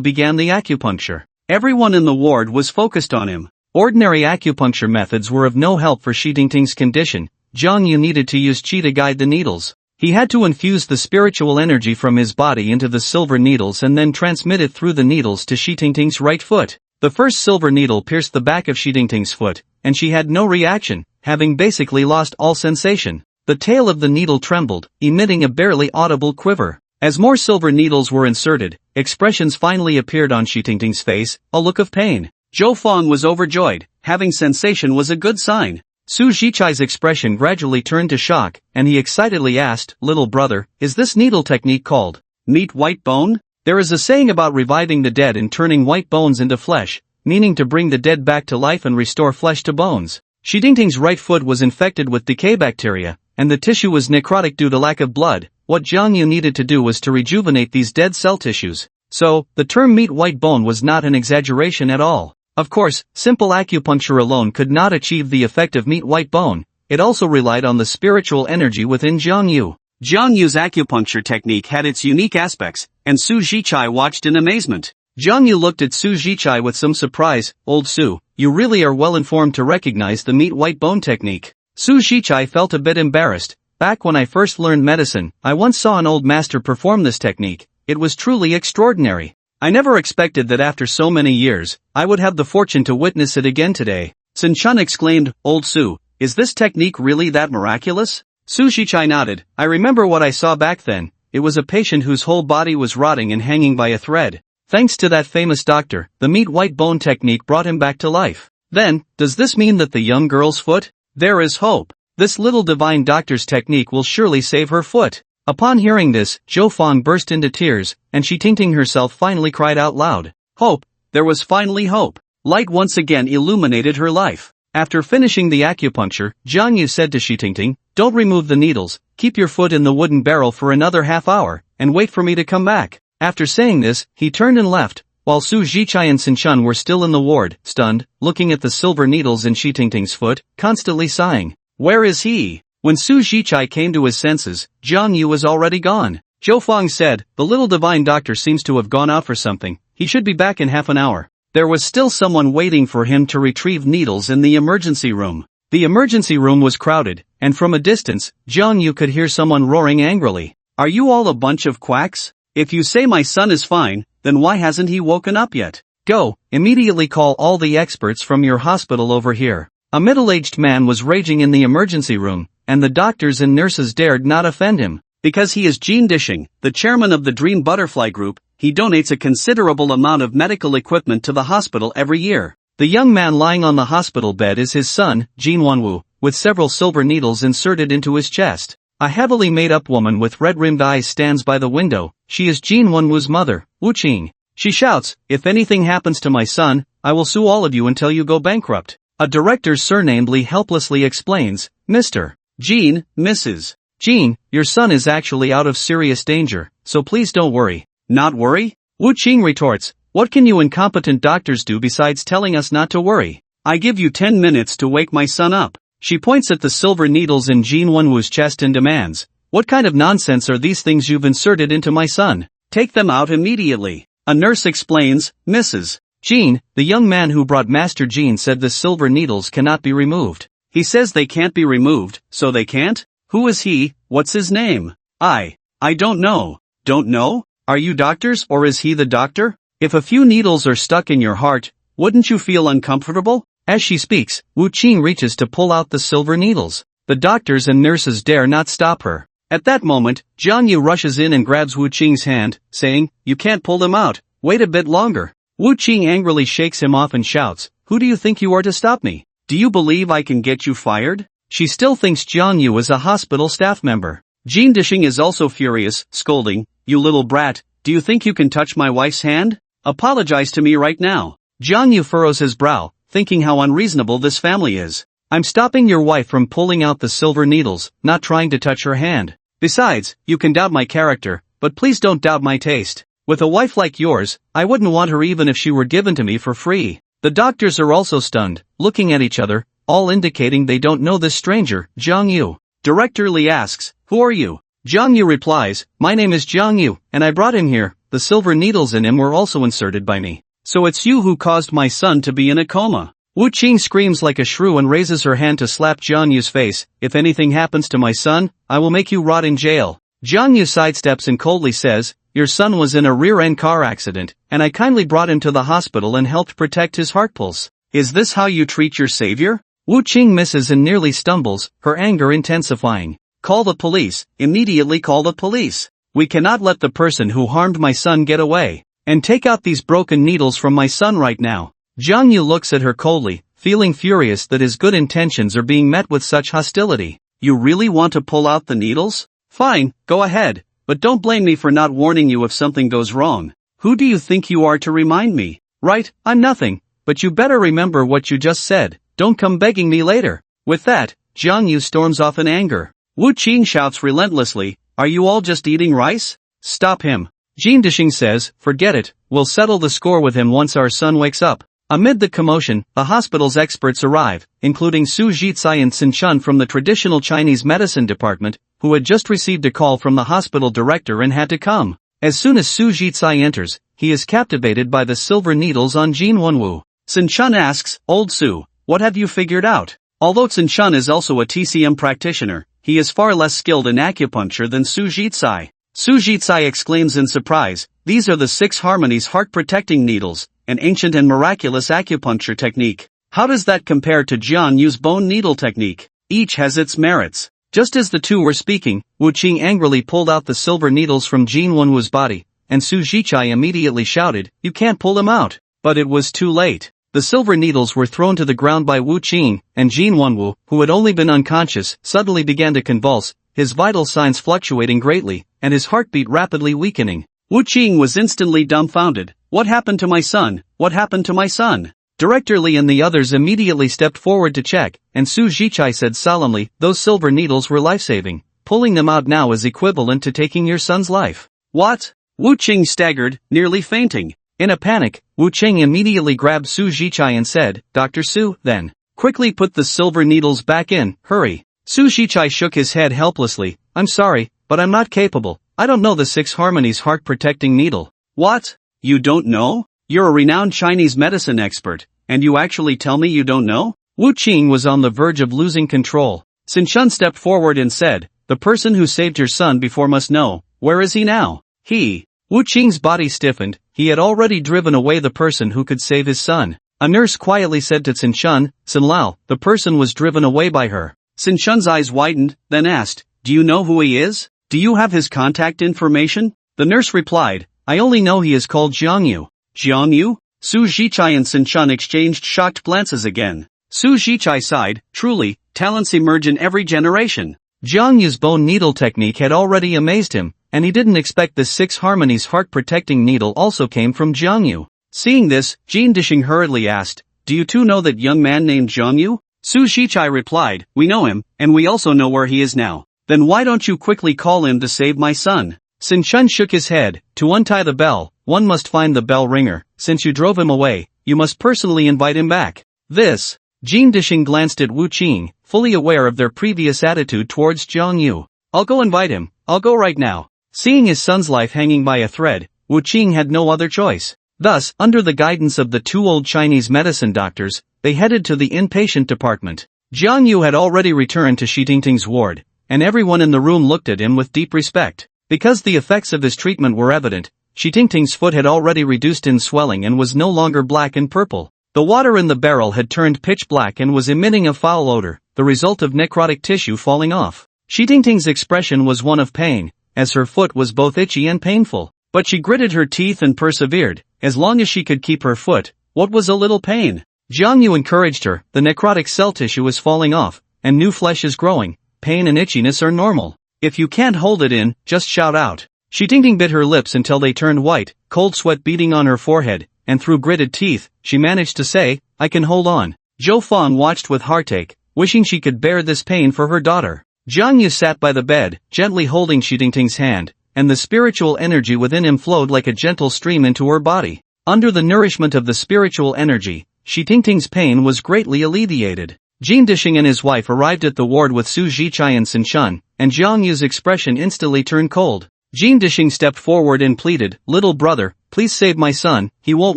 began the acupuncture. Everyone in the ward was focused on him. Ordinary acupuncture methods were of no help for Shi Tingting's condition. Jiang Yu needed to use qi to guide the needles. He had to infuse the spiritual energy from his body into the silver needles and then transmit it through the needles to Shi Tingting's right foot. The first silver needle pierced the back of Shi Tingting's foot, and she had no reaction, having basically lost all sensation. The tail of the needle trembled, emitting a barely audible quiver. As more silver needles were inserted, expressions finally appeared on Shi Tingting's face, a look of pain. Zhou Feng was overjoyed. Having sensation was a good sign. Su Shicai's expression gradually turned to shock, and he excitedly asked, little brother, is this needle technique called meet white bone? There is a saying about reviving the dead and turning white bones into flesh, meaning to bring the dead back to life and restore flesh to bones. Shi Tingting's right foot was infected with decay bacteria, and the tissue was necrotic due to lack of blood. What Jiang Yu needed to do was to rejuvenate these dead cell tissues. So, the term meet white bone was not an exaggeration at all. Of course, simple acupuncture alone could not achieve the effect of meet white bone. It also relied on the spiritual energy within Jiang Yu. Jiang Yu's acupuncture technique had its unique aspects, and Su Zhichai watched in amazement. Jiang Yu looked at Su Zhichai with some surprise. Old Su, you really are well informed to recognize the meet white bone technique. Su Zhichai felt a bit embarrassed. Back when I first learned medicine, I once saw an old master perform this technique. It was truly extraordinary. I never expected that after so many years, I would have the fortune to witness it again today. Sun Chun exclaimed, Old Su, is this technique really that miraculous? Su Shichai nodded. I remember what I saw back then. It was a patient whose whole body was rotting and hanging by a thread. Thanks to that famous doctor, the meet white bone technique brought him back to life. Then, does this mean that the young girl's foot? There is hope. This little divine doctor's technique will surely save her foot. Upon hearing this, Zhou Feng burst into tears, and Shi Tingting herself finally cried out loud. Hope! There was finally hope. Light once again illuminated her life. After finishing the acupuncture, Jiang Yu said to Shi Tingting, don't remove the needles, keep your foot in the wooden barrel for another half hour, and wait for me to come back. After saying this, he turned and left, while Su Zhichai and Sun Chun were still in the ward, stunned, looking at the silver needles in Shi Tingting's foot, constantly sighing. Where is he? When Su Zhichai came to his senses, Jiang Yu was already gone. Zhou Feng said, the little divine doctor seems to have gone out for something. He should be back in half an hour. There was still someone waiting for him to retrieve needles in the emergency room. The emergency room was crowded, and from a distance, Jiang Yu could hear someone roaring angrily. Are you all a bunch of quacks? If you say my son is fine, then why hasn't he woken up yet? Go, immediately call all the experts from your hospital over here. A middle-aged man was raging in the emergency room, and the doctors and nurses dared not offend him. Because he is Jean Dishing, the chairman of the Dream Butterfly Group, he donates a considerable amount of medical equipment to the hospital every year. The young man lying on the hospital bed is his son, Jin Wanwu, with several silver needles inserted into his chest. A heavily made-up woman with red-rimmed eyes stands by the window. She is Jin Wanwu's mother, Wu Qing. She shouts, if anything happens to my son, I will sue all of you until you go bankrupt. A director surnamed Li helplessly explains, Mr. Jean, Mrs. Jean, your son is actually out of serious danger, so please don't worry. Not worry? Wu Qing retorts, what can you incompetent doctors do besides telling us not to worry? I give you 10 minutes to wake my son up. She points at the silver needles in Jin Wonwoo's chest and demands, "What kind of nonsense are these things you've inserted into my son? Take them out immediately." A nurse explains, "Mrs. Jin, the young man who brought Master Jin said the silver needles cannot be removed." He says they can't be removed, so they can't? Who is he? What's his name? I don't know. Don't know? Are you doctors or is he the doctor? If a few needles are stuck in your heart, wouldn't you feel uncomfortable? As she speaks, Wu Qing reaches to pull out the silver needles. The doctors and nurses dare not stop her. At that moment, Jiang Yu rushes in and grabs Wu Qing's hand, saying, "You can't pull them out, wait a bit longer." Wu Qing angrily shakes him off and shouts, "Who do you think you are to stop me? Do you believe I can get you fired?" She still thinks Jiang Yu is a hospital staff member. Jin Dishing is also furious, scolding, "You little brat, do you think you can touch my wife's hand? Apologize to me right now." Jiang Yu furrows his brow, thinking how unreasonable this family is. "I'm stopping your wife from pulling out the silver needles, not trying to touch her hand. Besides, you can doubt my character, but please don't doubt my taste. With a wife like yours, I wouldn't want her even if she were given to me for free." The doctors are also stunned, looking at each other, all indicating they don't know this stranger, Jiang Yu. Director Li asks, "Who are you?" Jiang Yu replies, "My name is Jiang Yu, and I brought him here. The silver needles in him were also inserted by me." "So it's you who caused my son to be in a coma." Wu Qing screams like a shrew and raises her hand to slap Jiang Yu's face. "If anything happens to my son, I will make you rot in jail." Jiang Yu sidesteps and coldly says, "Your son was in a rear-end car accident, and I kindly brought him to the hospital and helped protect his heart pulse." "Is this how you treat your savior?" Wu Qing misses and nearly stumbles, her anger intensifying. "Call the police, immediately call the police. We cannot let the person who harmed my son get away. And take out these broken needles from my son right now." Jiang Yu looks at her coldly, feeling furious that his good intentions are being met with such hostility. "You really want to pull out the needles? Fine, go ahead, but don't blame me for not warning you if something goes wrong. Who do you think you are to remind me?" "Right, I'm nothing, but you better remember what you just said. Don't come begging me later." With that, Jiang Yu storms off in anger. Wu Qing shouts relentlessly, "Are you all just eating rice? Stop him." Jin Dishing says, "Forget it, we'll settle the score with him once our son wakes up." Amid the commotion, the hospital's experts arrive, including Su Jitsai and Sin Chun from the traditional Chinese medicine department, who had just received a call from the hospital director and had to come. As soon as Su Jitsai enters, he is captivated by the silver needles on Jin Wonwoo. Sin Chun asks, "Old Su, what have you figured out?" Although Sin Chun is also a TCM practitioner, he is far less skilled in acupuncture than Su Jitsai. Su Jitsai exclaims in surprise, "These are the 6 harmonies heart-protecting needles, an ancient and miraculous acupuncture technique. How does that compare to Jiang Yu's bone needle technique? Each has its merits." Just as the two were speaking, Wu Qing angrily pulled out the silver needles from Jin Wonwoo's body, and Su Jichai immediately shouted, "You can't pull them out." But it was too late. The silver needles were thrown to the ground by Wu Qing, and Jin Wonwoo, who had only been unconscious, suddenly began to convulse, his vital signs fluctuating greatly, and his heartbeat rapidly weakening. Wu Qing was instantly dumbfounded. "What happened to my son? What happened to my son?" Director Li and the others immediately stepped forward to check, and Su Jichai said solemnly, "Those silver needles were life-saving. Pulling them out now is equivalent to taking your son's life." "What?" Wu Qing staggered, nearly fainting. In a panic, Wu Qing immediately grabbed Su Jichai and said, "Dr. Su, then. Quickly put the silver needles back in, hurry." Su Jichai shook his head helplessly, "I'm sorry, but I'm not capable. I don't know the 6 harmonies heart-protecting needle." "What? You don't know? You're a renowned Chinese medicine expert, and you actually tell me you don't know?" Wu Qing was on the verge of losing control. Sin Chun stepped forward and said, "The person who saved your son before must know. Where is he now?" Wu Qing's body stiffened. He had already driven away the person who could save his son. A nurse quietly said to Sin Chun, "Sin Lao, the person was driven away by her." Sin Chun's eyes widened, then asked, "Do you know who he is? Do you have his contact information?" The nurse replied, "I only know he is called Jiang Yu." "Jiang Yu?" Su Jichai and Sin Chun exchanged shocked glances again. Su Jichai sighed, "Truly, talents emerge in every generation." Jiang Yu's bone needle technique had already amazed him, and he didn't expect the 6 harmonies heart-protecting needle also came from Jiang Yu. Seeing this, Jin Dishing hurriedly asked, "Do you two know that young man named Jiang Yu?" Su Jichai replied, "We know him, and we also know where he is now. Then why don't you quickly call him to save my son?" Sin Chun shook his head. "To untie the bell, one must find the bell ringer. Since you drove him away, you must personally invite him back." This Jean Dishing glanced at Wu Qing, fully aware of their previous attitude towards Zhang Yu. I'll go invite him, I'll go right now. Seeing his son's life hanging by a thread, Wu Qing had no other choice. Thus, under the guidance of the two old Chinese medicine doctors, they headed to the inpatient department. Zhang Yu had already returned to Shi Tingting's ward, and everyone in the room looked at him with deep respect. Because the effects of his treatment were evident, Shi Tingting's foot had already reduced in swelling and was no longer black and purple. The water in the barrel had turned pitch black and was emitting a foul odor, the result of necrotic tissue falling off. Shi Tingting's expression was one of pain, as her foot was both itchy and painful. But she gritted her teeth and persevered. As long as she could keep her foot, what was a little pain? Zhang Yu encouraged her. The necrotic cell tissue is falling off, and new flesh is growing. Pain and itchiness are normal. If you can't hold it in, just shout out. Shi Tingting bit her lips until they turned white, cold sweat beading on her forehead, and through gritted teeth, she managed to say, I can hold on. Zhou Fang watched with heartache, wishing she could bear this pain for her daughter. Zhang Yu sat by the bed, gently holding Shi Tingting's hand, and the spiritual energy within him flowed like a gentle stream into her body. Under the nourishment of the spiritual energy, Shi Tingting's pain was greatly alleviated. Jean Dishing and his wife arrived at the ward with Su Zhichai and Sun Chun, and Zhang Yu's expression instantly turned cold. Jean Dishing stepped forward and pleaded, Little brother, please save my son, he won't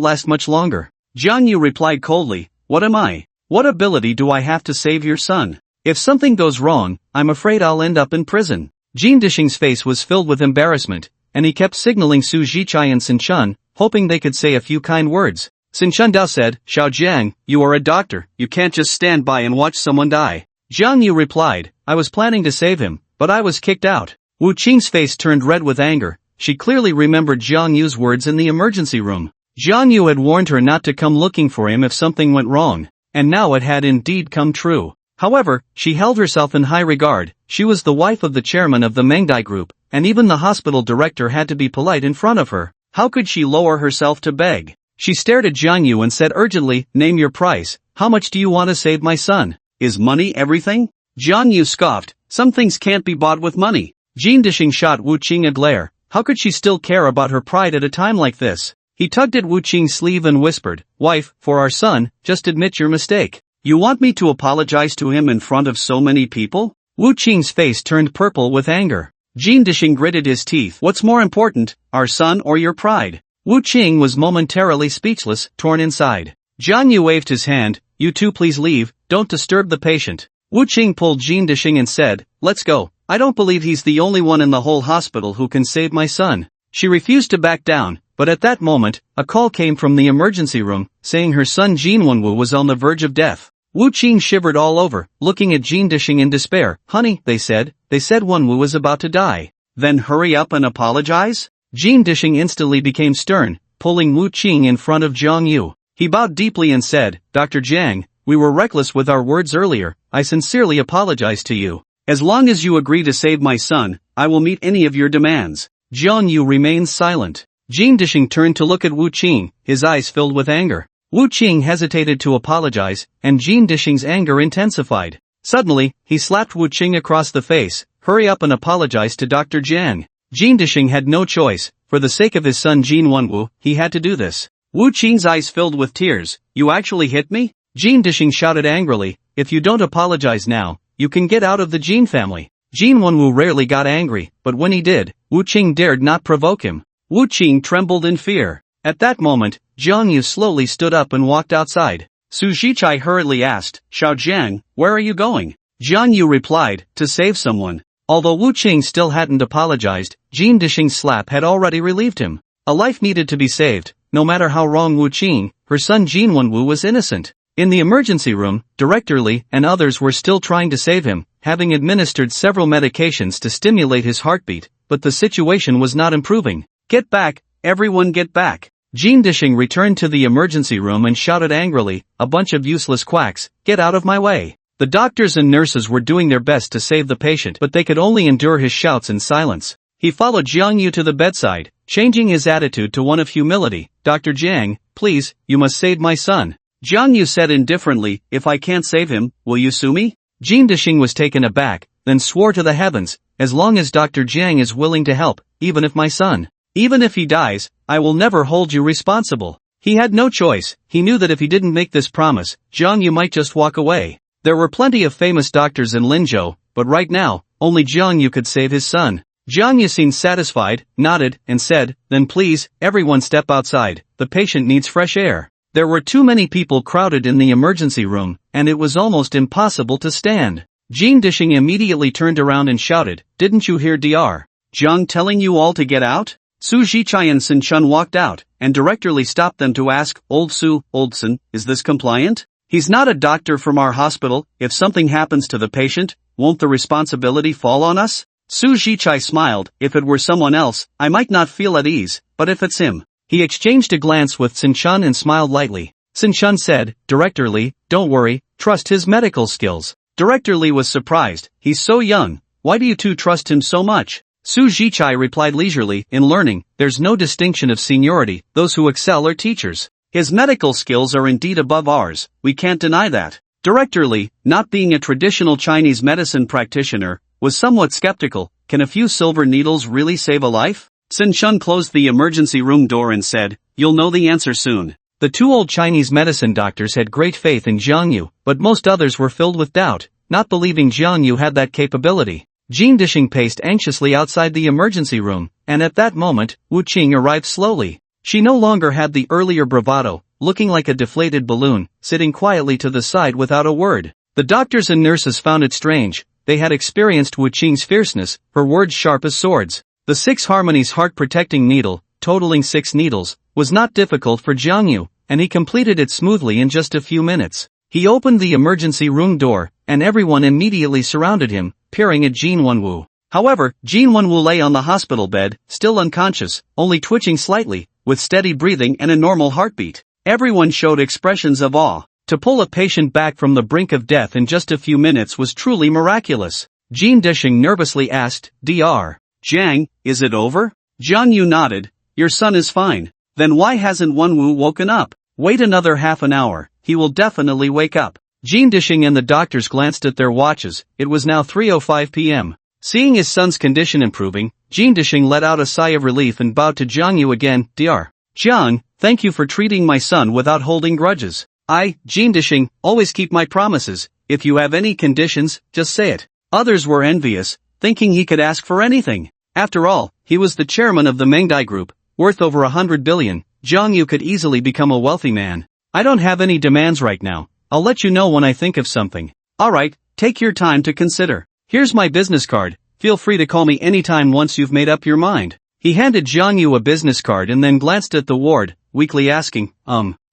last much longer. Zhang Yu replied coldly, What am I? What ability do I have to save your son? If something goes wrong, I'm afraid I'll end up in prison. Jean Dishing's face was filled with embarrassment, and he kept signaling Su Zhichai and Sun Chun, hoping they could say a few kind words. Sun Chun Dao said, Xiao Jiang, you are a doctor, you can't just stand by and watch someone die. Zhang Yu replied, I was planning to save him, but I was kicked out. Wu Qing's face turned red with anger. She clearly remembered Zhang Yu's words in the emergency room. Zhang Yu had warned her not to come looking for him if something went wrong, and now it had indeed come true. However, she held herself in high regard. She was the wife of the chairman of the Mengdai group, and even the hospital director had to be polite in front of her. How could she lower herself to beg? She stared at Zhang Yu and said urgently, Name your price. How much do you want to save my son? Is money everything? Zhang Yu scoffed. Some things can't be bought with money. Jean Dishing shot Wu Qing a glare. How could she still care about her pride at a time like this? He tugged at Wu Qing's sleeve and whispered, Wife, for our son, just admit your mistake. You want me to apologize to him in front of so many people? Wu Qing's face turned purple with anger. Jean Dishing gritted his teeth. What's more important, our son or your pride? Wu Qing was momentarily speechless, torn inside. Zhang Yu waved his hand. You two please leave, don't disturb the patient. Wu Qing pulled Jean Dishing and said, Let's go. I don't believe he's the only one in the whole hospital who can save my son. She refused to back down, but at that moment, a call came from the emergency room, saying her son Jean Wenwu was on the verge of death. Wu Qing shivered all over, looking at Jean Dishing in despair. Honey, they said Wenwu was about to die. Then hurry up and apologize? Jean Dishing instantly became stern, pulling Wu Qing in front of Zhang Yu. He bowed deeply and said, Dr. Jiang, we were reckless with our words earlier, I sincerely apologize to you. As long as you agree to save my son, I will meet any of your demands. Zhang Yu remained silent. Jean Dishing turned to look at Wu Qing, his eyes filled with anger. Wu Qing hesitated to apologize, and Jean Dishing's anger intensified. Suddenly, he slapped Wu Qing across the face. Hurry up and apologize to Dr. Jiang. Jean Dishing had no choice. For the sake of his son Jean Wenwu, he had to do this. Wu Qing's eyes filled with tears. You actually hit me? Jean Dishing shouted angrily. If you don't apologize now, you can get out of the Jean family. Jean Wenwu rarely got angry, but when he did, Wu Qing dared not provoke him. Wu Qing trembled in fear. At that moment, Zhang Yu slowly stood up and walked outside. Su Zhichai hurriedly asked, Xiao Jiang, where are you going? Zhang Yu replied, to save someone. Although Wu Qing still hadn't apologized, Jean Dishing's slap had already relieved him. A life needed to be saved. No matter how wrong Wu Qing, her son Jean Wenwu was innocent. In the emergency room, Director Li and others were still trying to save him, having administered several medications to stimulate his heartbeat, but the situation was not improving. Get back, everyone get back. Jean Dishing returned to the emergency room and shouted angrily, a bunch of useless quacks, get out of my way. The doctors and nurses were doing their best to save the patient, but they could only endure his shouts in silence. He followed Zhang Yu to the bedside, changing his attitude to one of humility. Dr. Jiang, please, you must save my son. Zhang Yu said indifferently, if I can't save him, will you sue me? Jean Dishing was taken aback, then swore to the heavens, as long as Dr. Jiang is willing to help, even if my son, even if he dies, I will never hold you responsible. He had no choice. He knew that if he didn't make this promise, Jiang Yu might just walk away. There were plenty of famous doctors in Linzhou, but right now, only Jiang Yu could save his son. Jiang Yu seemed satisfied, nodded, and said, "Then please, everyone step outside, the patient needs fresh air." There were too many people crowded in the emergency room, and it was almost impossible to stand. Jin Dishing immediately turned around and shouted, "Didn't you hear Dr. Jiang telling you all to get out?" Su Zhichai and Sin Chun walked out, and directly stopped them to ask, "Old Su, Old Sin, is this compliant? He's not a doctor from our hospital. If something happens to the patient, won't the responsibility fall on us?" Su Zhichai smiled. "If it were someone else, I might not feel at ease, but if it's him." He exchanged a glance with Sin Chun and smiled lightly. Sin Chun said, "Director Lee, don't worry, trust his medical skills." Director Lee was surprised. "He's so young, why do you two trust him so much?" Su Zhichai replied leisurely, "In learning, there's no distinction of seniority, those who excel are teachers. His medical skills are indeed above ours, we can't deny that." Director Lee, not being a traditional Chinese medicine practitioner, was somewhat skeptical. Can a few silver needles really save a life? Sin Chun closed the emergency room door and said, "You'll know the answer soon." The two old Chinese medicine doctors had great faith in Jiang Yu, but most others were filled with doubt, not believing Jiang Yu had that capability. Jin Dishing paced anxiously outside the emergency room, and at that moment, Wu Qing arrived slowly. She no longer had the earlier bravado, looking like a deflated balloon, sitting quietly to the side without a word. The doctors and nurses found it strange. They had experienced Wu Qing's fierceness, her words sharp as swords. The 6 harmonies heart-protecting needle, totaling 6 needles, was not difficult for Jiang Yu, and he completed it smoothly in just a few minutes. He opened the emergency room door, and everyone immediately surrounded him, peering at Jin Wenwu. However, Jin Wenwu lay on the hospital bed, still unconscious, only twitching slightly, with steady breathing and a normal heartbeat. Everyone showed expressions of awe. To pull a patient back from the brink of death in just a few minutes was truly miraculous. Jin Dishing nervously asked, "Dr. Jiang, is it over?" Jiang Yu nodded. "Your son is fine." "Then why hasn't Wenwu woken up?" "Wait another half an hour, he will definitely wake up." Jin Dishing and the doctors glanced at their watches. It was now 3:05 p.m. Seeing his son's condition improving, Jin Dishing let out a sigh of relief and bowed to Jiang Yu again. "Dr. Jiang, thank you for treating my son without holding grudges. I, Jin Dishing, always keep my promises. If you have any conditions, just say it." Others were envious, thinking he could ask for anything. After all, he was the chairman of the Manga group, worth over 100 billion. Jiang Yu could easily become a wealthy man. "I don't have any demands right now. I'll let you know when I think of something." "Alright, take your time to consider. Here's my business card, feel free to call me anytime once you've made up your mind." He handed Jiang Yu a business card and then glanced at the ward, weakly asking,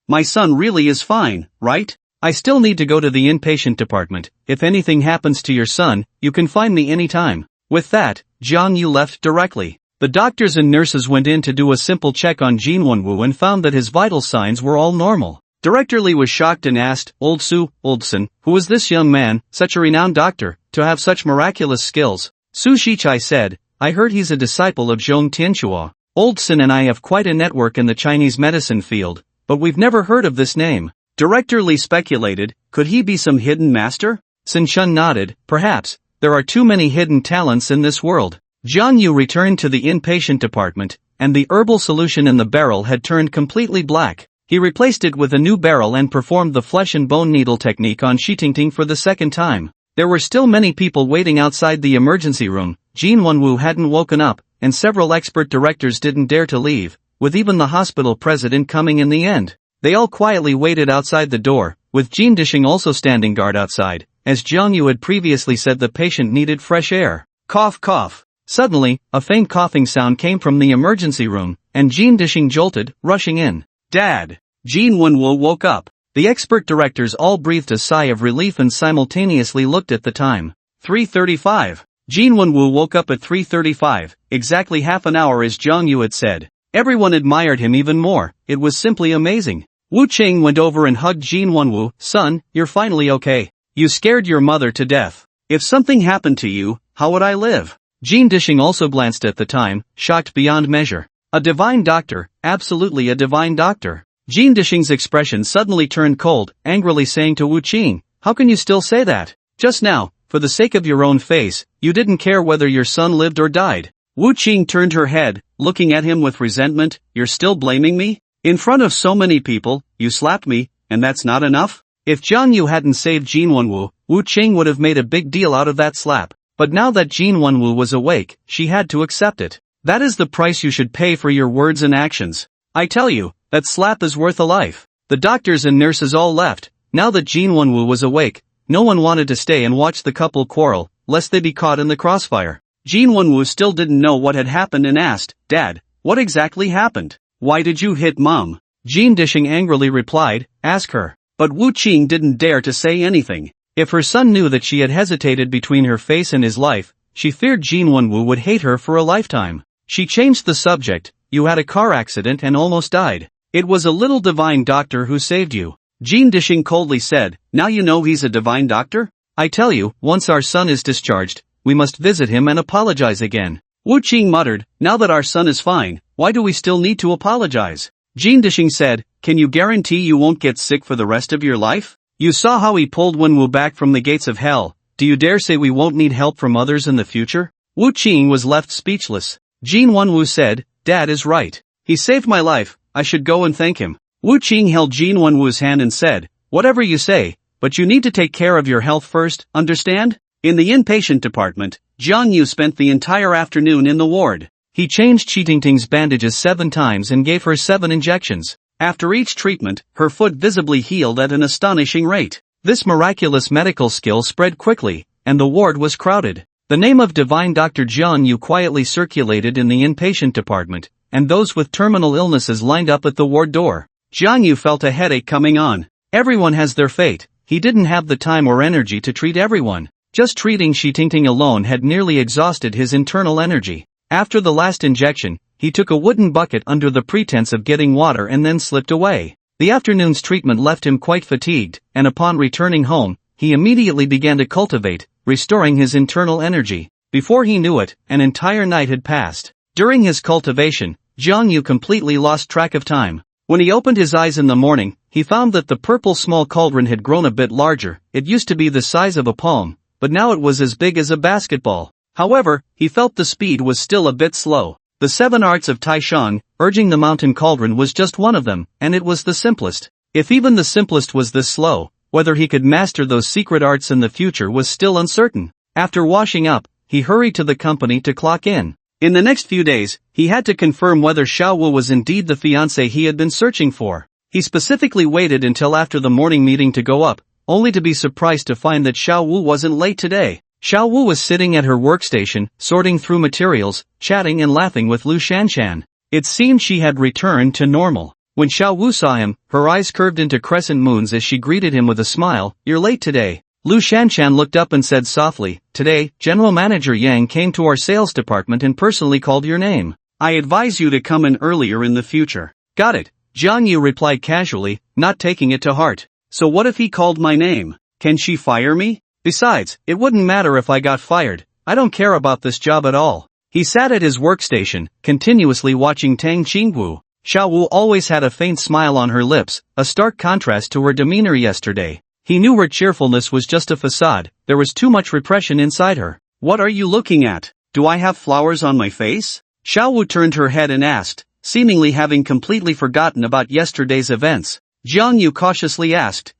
My son really is fine, right? I still need to go to the inpatient department. If anything happens to your son, you can find me anytime." With that, Jiang Yu left directly. The doctors and nurses went in to do a simple check on Jin Wenwu and found that his vital signs were all normal. Director Lee was shocked and asked, "Old Su, Old Sin, who is this young man, such a renowned doctor, to have such miraculous skills?" Su Shichai said, "I heard he's a disciple of Zhong Tianchua. Old Sin and I have quite a network in the Chinese medicine field, but we've never heard of this name." Director Lee speculated, could he be some hidden master? Sin Chun nodded, "Perhaps, there are too many hidden talents in this world." Jiang Yu returned to the inpatient department, and the herbal solution in the barrel had turned completely black. He replaced it with a new barrel and performed the flesh and bone needle technique on Shitingting for the second time. There were still many people waiting outside the emergency room. Jin Wenwu hadn't woken up, and several expert directors didn't dare to leave, with even the hospital president coming in the end. They all quietly waited outside the door, with Jin Dishing also standing guard outside. As Jiang Yu had previously said, the patient needed fresh air. Cough cough. Suddenly, a faint coughing sound came from the emergency room, and Jin Dishing jolted, rushing in. "Dad!" Jin Wenwu woke up. The expert directors all breathed a sigh of relief and simultaneously looked at the time. 3:35. Jin Wenwu woke up at 3:35, exactly half an hour as Jiang Yu had said. Everyone admired him even more. It was simply amazing. Wu Qing went over and hugged Jin Wenwu. "Son, you're finally okay. You scared your mother to death. If something happened to you, how would I live?" Jin Dishing also glanced at the time, shocked beyond measure. A divine doctor, absolutely a divine doctor. Jin Dishing's expression suddenly turned cold, angrily saying to Wu Qing, "How can you still say that? Just now, for the sake of your own face, you didn't care whether your son lived or died." Wu Qing turned her head, looking at him with resentment. "You're still blaming me? In front of so many people, you slapped me, and that's not enough? If Jiang Yu hadn't saved Jin Wenwu, Wu Qing would have made a big deal out of that slap. But now that Jin Wenwu was awake, she had to accept it. That is the price you should pay for your words and actions. I tell you, that slap is worth a life. The doctors and nurses all left. Now that Jin Wenwu was awake, no one wanted to stay and watch the couple quarrel, lest they be caught in the crossfire. Jin Wenwu still didn't know what had happened and asked, "Dad, what exactly happened? Why did you hit Mom?" Jin Dishing angrily replied, "Ask her." But Wu Qing didn't dare to say anything. If her son knew that she had hesitated between her face and his life, she feared Jin Wenwu would hate her for a lifetime. She changed the subject. "You had a car accident and almost died. It was a little divine doctor who saved you." Jin Dishing coldly said, "Now you know he's a divine doctor? I tell you, once our son is discharged, we must visit him and apologize again." Wu Qing muttered, "Now that our son is fine, why do we still need to apologize?" Jin Dishing said, "Can you guarantee you won't get sick for the rest of your life? You saw how he pulled Wenwu back from the gates of hell. Do you dare say we won't need help from others in the future?" Wu Qing was left speechless. Jin Wenwu said, "Dad is right. He saved my life, I should go and thank him." Wu Qing held Jin Wenwu's hand and said, "Whatever you say, but you need to take care of your health first, understand?" In the inpatient department, Jiang Yu spent the entire afternoon in the ward. He changed Ting's bandages 7 times and gave her 7 injections. After each treatment, her foot visibly healed at an astonishing rate. This miraculous medical skill spread quickly, and the ward was crowded. The name of divine Dr. Jiang Yu quietly circulated in the inpatient department, and those with terminal illnesses lined up at the ward door. Jiang Yu felt a headache coming on. Everyone has their fate. He didn't have the time or energy to treat everyone. Just treating Tingting alone had nearly exhausted his internal energy. After the last injection, he took a wooden bucket under the pretense of getting water and then slipped away. The afternoon's treatment left him quite fatigued, and upon returning home, he immediately began to cultivate, restoring his internal energy. Before he knew it, an entire night had passed. During his cultivation, Jiang Yu completely lost track of time. When he opened his eyes in the morning, he found that the purple small cauldron had grown a bit larger. It used to be the size of a palm, but now it was as big as a basketball. However, he felt the speed was still a bit slow. The 7 arts of Taishang, urging the mountain cauldron was just one of them, and it was the simplest. If even the simplest was this slow, whether he could master those secret arts in the future was still uncertain. After washing up, he hurried to the company to clock in. In the next few days, he had to confirm whether Xiao Wu was indeed the fiancé he had been searching for. He specifically waited until after the morning meeting to go up, only to be surprised to find that Xiao Wu wasn't late today. Xiao Wu was sitting at her workstation, sorting through materials, chatting and laughing with Lu Shanshan. It seemed she had returned to normal. When Xiao Wu saw him, her eyes curved into crescent moons as she greeted him with a smile. "You're late today." Lu Shanshan looked up and said softly, "Today, General Manager Yang came to our sales department and personally called your name. I advise you to come in earlier in the future." "Got it," Jiang Yu replied casually, not taking it to heart. "So what if he called my name? Can she fire me? Besides, it wouldn't matter if I got fired. I don't care about this job at all." He sat at his workstation, continuously watching Tang Qingwu. Xiao Wu always had a faint smile on her lips, a stark contrast to her demeanor yesterday. He knew her cheerfulness was just a facade, there was too much repression inside her. "What are you looking at? Do I have flowers on my face?" Xiao Wu turned her head and asked, seemingly having completely forgotten about yesterday's events. Jiang Yu cautiously asked,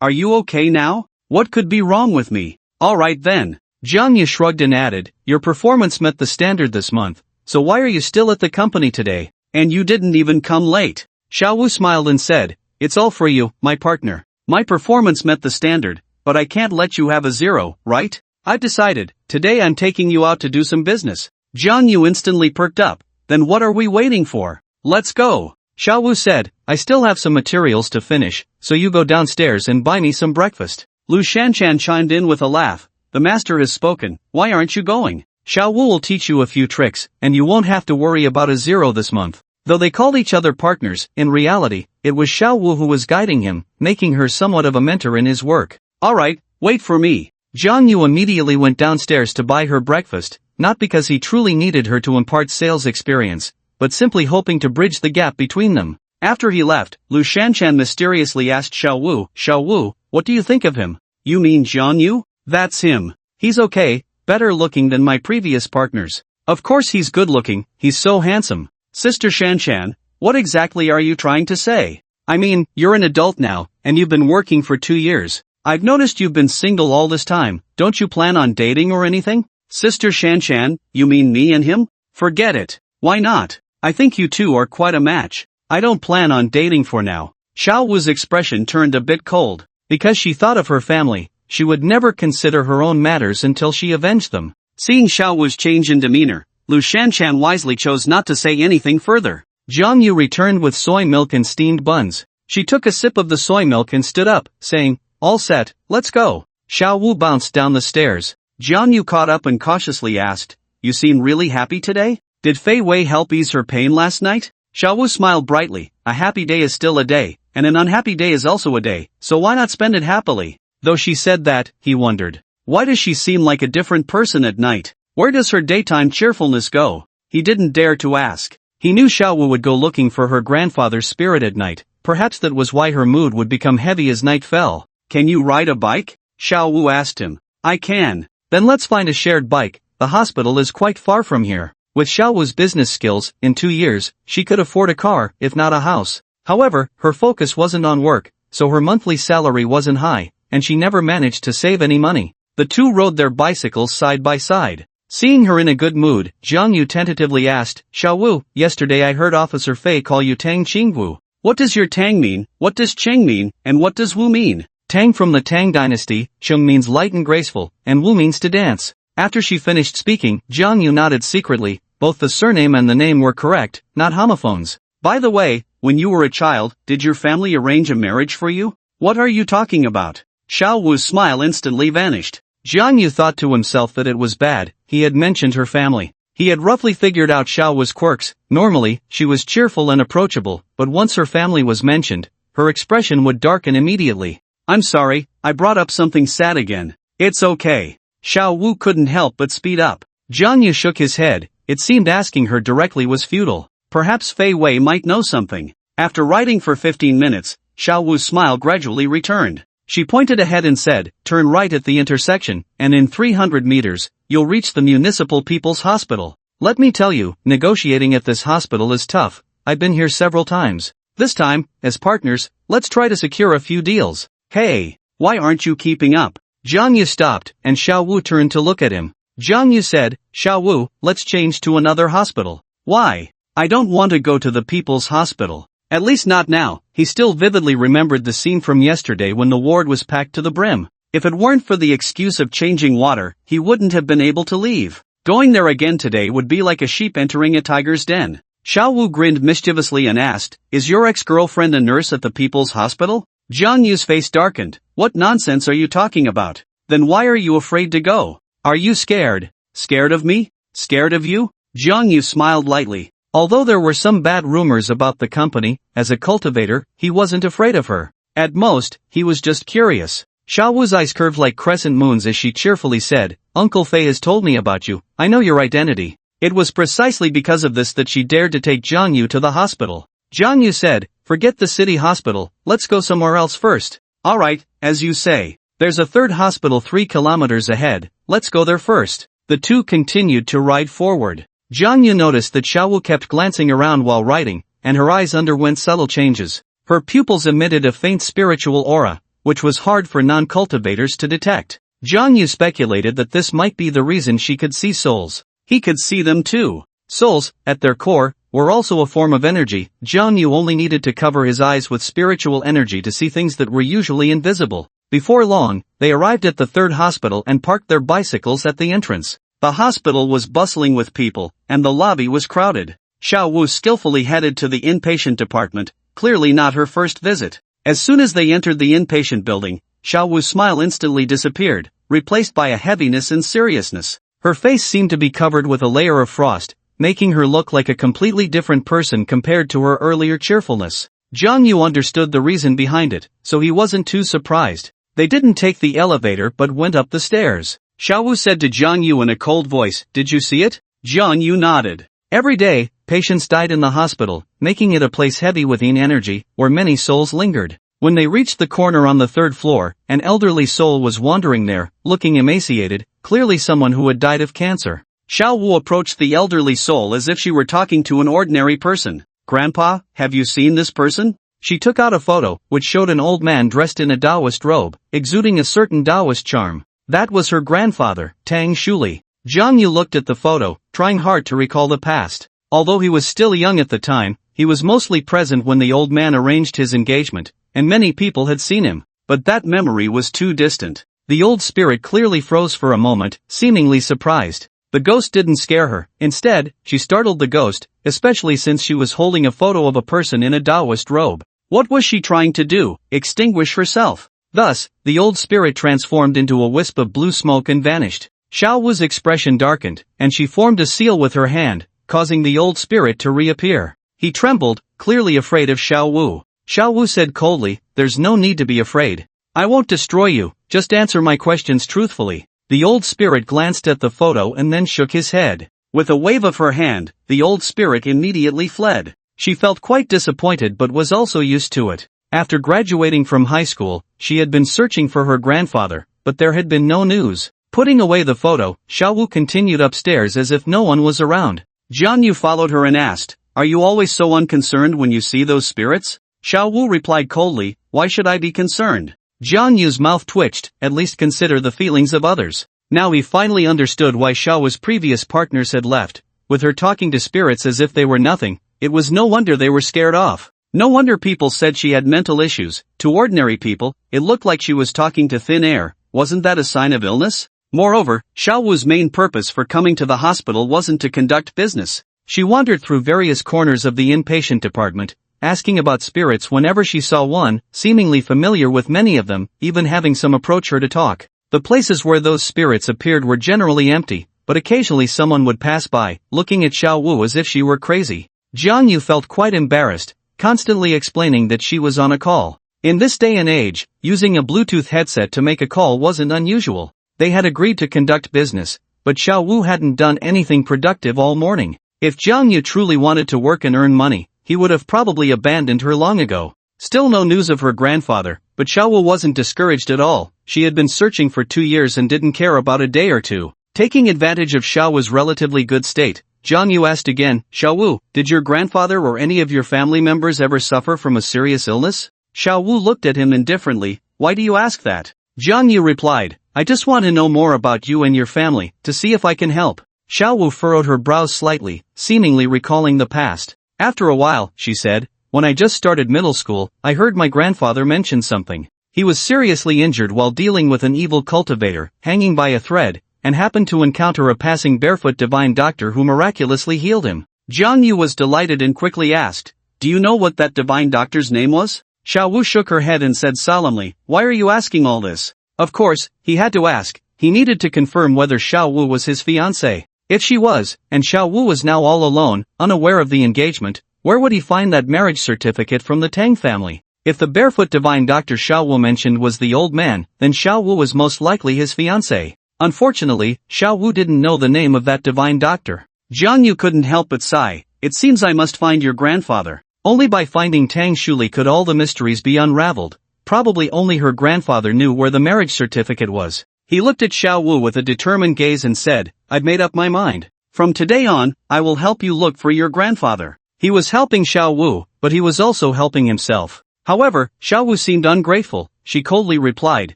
Are you okay now? What could be wrong with me?" "Alright then." Jiang Yu shrugged and added, "Your performance met the standard this month, so why are you still at the company today? And you didn't even come late." Xiao Wu smiled and said, "It's all for you, my partner. My performance met the standard, but I can't let you have a 0, right? I've decided, today I'm taking you out to do some business." Jiang Yu instantly perked up. "Then what are we waiting for? Let's go." Xiao Wu said, "I still have some materials to finish, so you go downstairs and buy me some breakfast." Lu Shanshan chimed in with a laugh. "The master has spoken, why aren't you going?" "Xiao Wu will teach you a few tricks, and you won't have to worry about a 0 this month." Though they called each other partners, in reality, it was Xiao Wu who was guiding him, making her somewhat of a mentor in his work. "Alright, wait for me." Jiang Yu immediately went downstairs to buy her breakfast, not because he truly needed her to impart sales experience, but simply hoping to bridge the gap between them. After he left, Lu Shanshan mysteriously asked Xiao Wu, "What do you think of him?" "You mean Jiang Yu?" "That's him. He's okay, better looking than my previous partners." "Of course he's good looking, he's so handsome." "Sister Shanshan, What exactly are you trying to say? I mean, you're an adult now, and you've been working for 2 years. I've noticed you've been single all this time. Don't you plan on dating or anything? Sister Shanshan, you mean me and him? Forget it. Why not? I think you two are quite a match. I don't plan on dating for now. Xiao Wu's expression turned a bit cold. Because she thought of her family, she would never consider her own matters until she avenged them. Seeing Xiao Wu's change in demeanor, Lu Shanshan wisely chose not to say anything further. Jiang Yu returned with soy milk and steamed buns. She took a sip of the soy milk and stood up, saying, "All set, let's go." Xiao Wu bounced down the stairs. Jiang Yu caught up and cautiously asked, "You seem really happy today? Did Fei Wei help ease her pain last night?" Xiao Wu smiled brightly. A happy day is still a day, and an unhappy day is also a day, so why not spend it happily? Though she said that, he wondered. Why does she seem like a different person at night? Where does her daytime cheerfulness go? He didn't dare to ask. He knew Xiao Wu would go looking for her grandfather's spirit at night. Perhaps that was why her mood would become heavy as night fell. "Can you ride a bike?" Xiao Wu asked him. "I can." "Then let's find a shared bike. The hospital is quite far from here." With Xiao Wu's business skills, in 2 years, she could afford a car, if not a house. However, her focus wasn't on work, so her monthly salary wasn't high, and she never managed to save any money. The two rode their bicycles side by side. Seeing her in a good mood, Jiang Yu tentatively asked, "Xiao Wu, yesterday I heard Officer Fei call you Tang Qingwu. What does your Tang mean, what does Cheng mean, and what does Wu mean?" Tang from the Tang dynasty, Cheng means light and graceful, and Wu means to dance. After she finished speaking, Jiang Yu nodded secretly. Both the surname and the name were correct, not homophones. "By the way, when you were a child, did your family arrange a marriage for you? What are you talking about?" Xiao Wu's smile instantly vanished. Jiang Yu thought to himself that it was bad. He had mentioned her family. He had roughly figured out Xiao Wu's quirks. Normally, she was cheerful and approachable, but once her family was mentioned, her expression would darken immediately. "I'm sorry, I brought up something sad again." "It's okay." Xiao Wu couldn't help but speed up. Jiang Yu shook his head. It seemed asking her directly was futile. Perhaps Fei Wei might know something. After riding for 15 minutes, Xiao Wu's smile gradually returned. She pointed ahead and said, "Turn right at the intersection, and in 300 meters, you'll reach the Municipal People's Hospital. Let me tell you, negotiating at this hospital is tough. I've been here several times. This time, as partners, let's try to secure a few deals." "Hey, why aren't you keeping up?" Jiang Yu stopped, and Xiao Wu turned to look at him. Jiang Yu said, "Xiao Wu, let's change to another hospital." "Why? I don't want to go to the People's Hospital. At least not now." He still vividly remembered the scene from yesterday when the ward was packed to the brim. If it weren't for the excuse of changing water, he wouldn't have been able to leave. Going there again today would be like a sheep entering a tiger's den. Xiao Wu grinned mischievously and asked, "Is your ex-girlfriend a nurse at the People's Hospital?" Jiang Yu's face darkened. "What nonsense are you talking about? Then why are you afraid to go? Are you scared?" "Scared of me? Scared of you?" Jiang Yu smiled lightly. Although there were some bad rumors about the company, as a cultivator, he wasn't afraid of her. At most, he was just curious. Xiao Wu's eyes curved like crescent moons as she cheerfully said, "Uncle Fei has told me about you. I know your identity." It was precisely because of this that she dared to take Jiang Yu to the hospital. Jiang Yu said, "Forget the city hospital, let's go somewhere else first." "Alright, as you say. There's a third hospital 3 kilometers ahead, let's go there first." The two continued to ride forward. Jiang Yu noticed that Xiao Wu kept glancing around while riding, and her eyes underwent subtle changes. Her pupils emitted a faint spiritual aura, which was hard for non-cultivators to detect. Jiang Yu speculated that this might be the reason she could see souls. He could see them too. Souls, at their core, were also a form of energy. Jiang Yu only needed to cover his eyes with spiritual energy to see things that were usually invisible. Before long, they arrived at the third hospital and parked their bicycles at the entrance. The hospital was bustling with people, and the lobby was crowded. Xiao Wu skillfully headed to the inpatient department, clearly not her first visit. As soon as they entered the inpatient building, Xiao Wu's smile instantly disappeared, replaced by a heaviness and seriousness. Her face seemed to be covered with a layer of frost, making her look like a completely different person compared to her earlier cheerfulness. Jiang Yu understood the reason behind it, so he wasn't too surprised. They didn't take the elevator but went up the stairs. Xiao Wu said to Jiang Yu in a cold voice, "Did you see it?" Jiang Yu nodded. Every day, patients died in the hospital, making it a place heavy with yin energy, where many souls lingered. When they reached the corner on the 3rd floor, an elderly soul was wandering there, looking emaciated, clearly someone who had died of cancer. Xiao Wu approached the elderly soul as if she were talking to an ordinary person. "Grandpa, have you seen this person?" She took out a photo, which showed an old man dressed in a Taoist robe, exuding a certain Taoist charm. That was her grandfather, Tang Shuli. Jiang Yu looked at the photo, trying hard to recall the past. Although he was still young at the time, he was mostly present when the old man arranged his engagement, and many people had seen him. But that memory was too distant. The old spirit clearly froze for a moment, seemingly surprised. The ghost didn't scare her. Instead, she startled the ghost, especially since she was holding a photo of a person in a Taoist robe. What was she trying to do? Extinguish herself? Thus, the old spirit transformed into a wisp of blue smoke and vanished. Xiao Wu's expression darkened, and she formed a seal with her hand, causing the old spirit to reappear. He trembled, clearly afraid of Xiao Wu. Xiao Wu said coldly, "There's no need to be afraid. I won't destroy you, just answer my questions truthfully." The old spirit glanced at the photo and then shook his head. With a wave of her hand, the old spirit immediately fled. She felt quite disappointed but was also used to it. After graduating from high school, she had been searching for her grandfather, but there had been no news. Putting away the photo, Xiao Wu continued upstairs as if no one was around. Jiang Yu followed her and asked, "Are you always so unconcerned when you see those spirits?" Xiao Wu replied coldly, "Why should I be concerned?" Jiang Yu's mouth twitched. At least consider the feelings of others. Now he finally understood why Xiao Wu's previous partners had left. With her talking to spirits as if they were nothing, it was no wonder they were scared off. No wonder people said she had mental issues. To ordinary people, it looked like she was talking to thin air. Wasn't that a sign of illness? Moreover, Xiao Wu's main purpose for coming to the hospital wasn't to conduct business. She wandered through various corners of the inpatient department, asking about spirits whenever she saw one, seemingly familiar with many of them, even having some approach her to talk. The places where those spirits appeared were generally empty, but occasionally someone would pass by, looking at Xiao Wu as if she were crazy. Jiang Yu felt quite embarrassed, constantly explaining that she was on a call. In this day and age, using a Bluetooth headset to make a call wasn't unusual. They had agreed to conduct business, but Xiao Wu hadn't done anything productive all morning. If Jiang Yu truly wanted to work and earn money, he would have probably abandoned her long ago. Still no news of her grandfather, but Xiao Wu wasn't discouraged at all. She had been searching for 2 years and didn't care about a day or two. Taking advantage of Xiao Wu's relatively good state, Jiang Yu asked again, "Xiao Wu, did your grandfather or any of your family members ever suffer from a serious illness?" Xiao Wu looked at him indifferently. "Why do you ask that?" Jiang Yu replied, "I just want to know more about you and your family, to see if I can help." Xiao Wu furrowed her brows slightly, seemingly recalling the past. After a while, she said, "When I just started middle school, I heard my grandfather mention something. He was seriously injured while dealing with an evil cultivator, hanging by a thread, and happened to encounter a passing barefoot divine doctor who miraculously healed him." Jiang Yu was delighted and quickly asked, "Do you know what that divine doctor's name was?" Xiao Wu shook her head and said solemnly, "Why are you asking all this?" Of course, he had to ask. He needed to confirm whether Xiao Wu was his fiancée. If she was, and Xiao Wu was now all alone, unaware of the engagement, where would he find that marriage certificate from the Tang family? If the barefoot divine doctor Xiao Wu mentioned was the old man, then Xiao Wu was most likely his fiancée. Unfortunately, Xiao Wu didn't know the name of that divine doctor. Jiang Yu couldn't help but sigh. "It seems I must find your grandfather." Only by finding Tang Shuli could all the mysteries be unraveled. Probably only her grandfather knew where the marriage certificate was. He looked at Xiao Wu with a determined gaze and said, "I've made up my mind. From today on, I will help you look for your grandfather." He was helping Xiao Wu, but he was also helping himself. However, Xiao Wu seemed ungrateful. She coldly replied,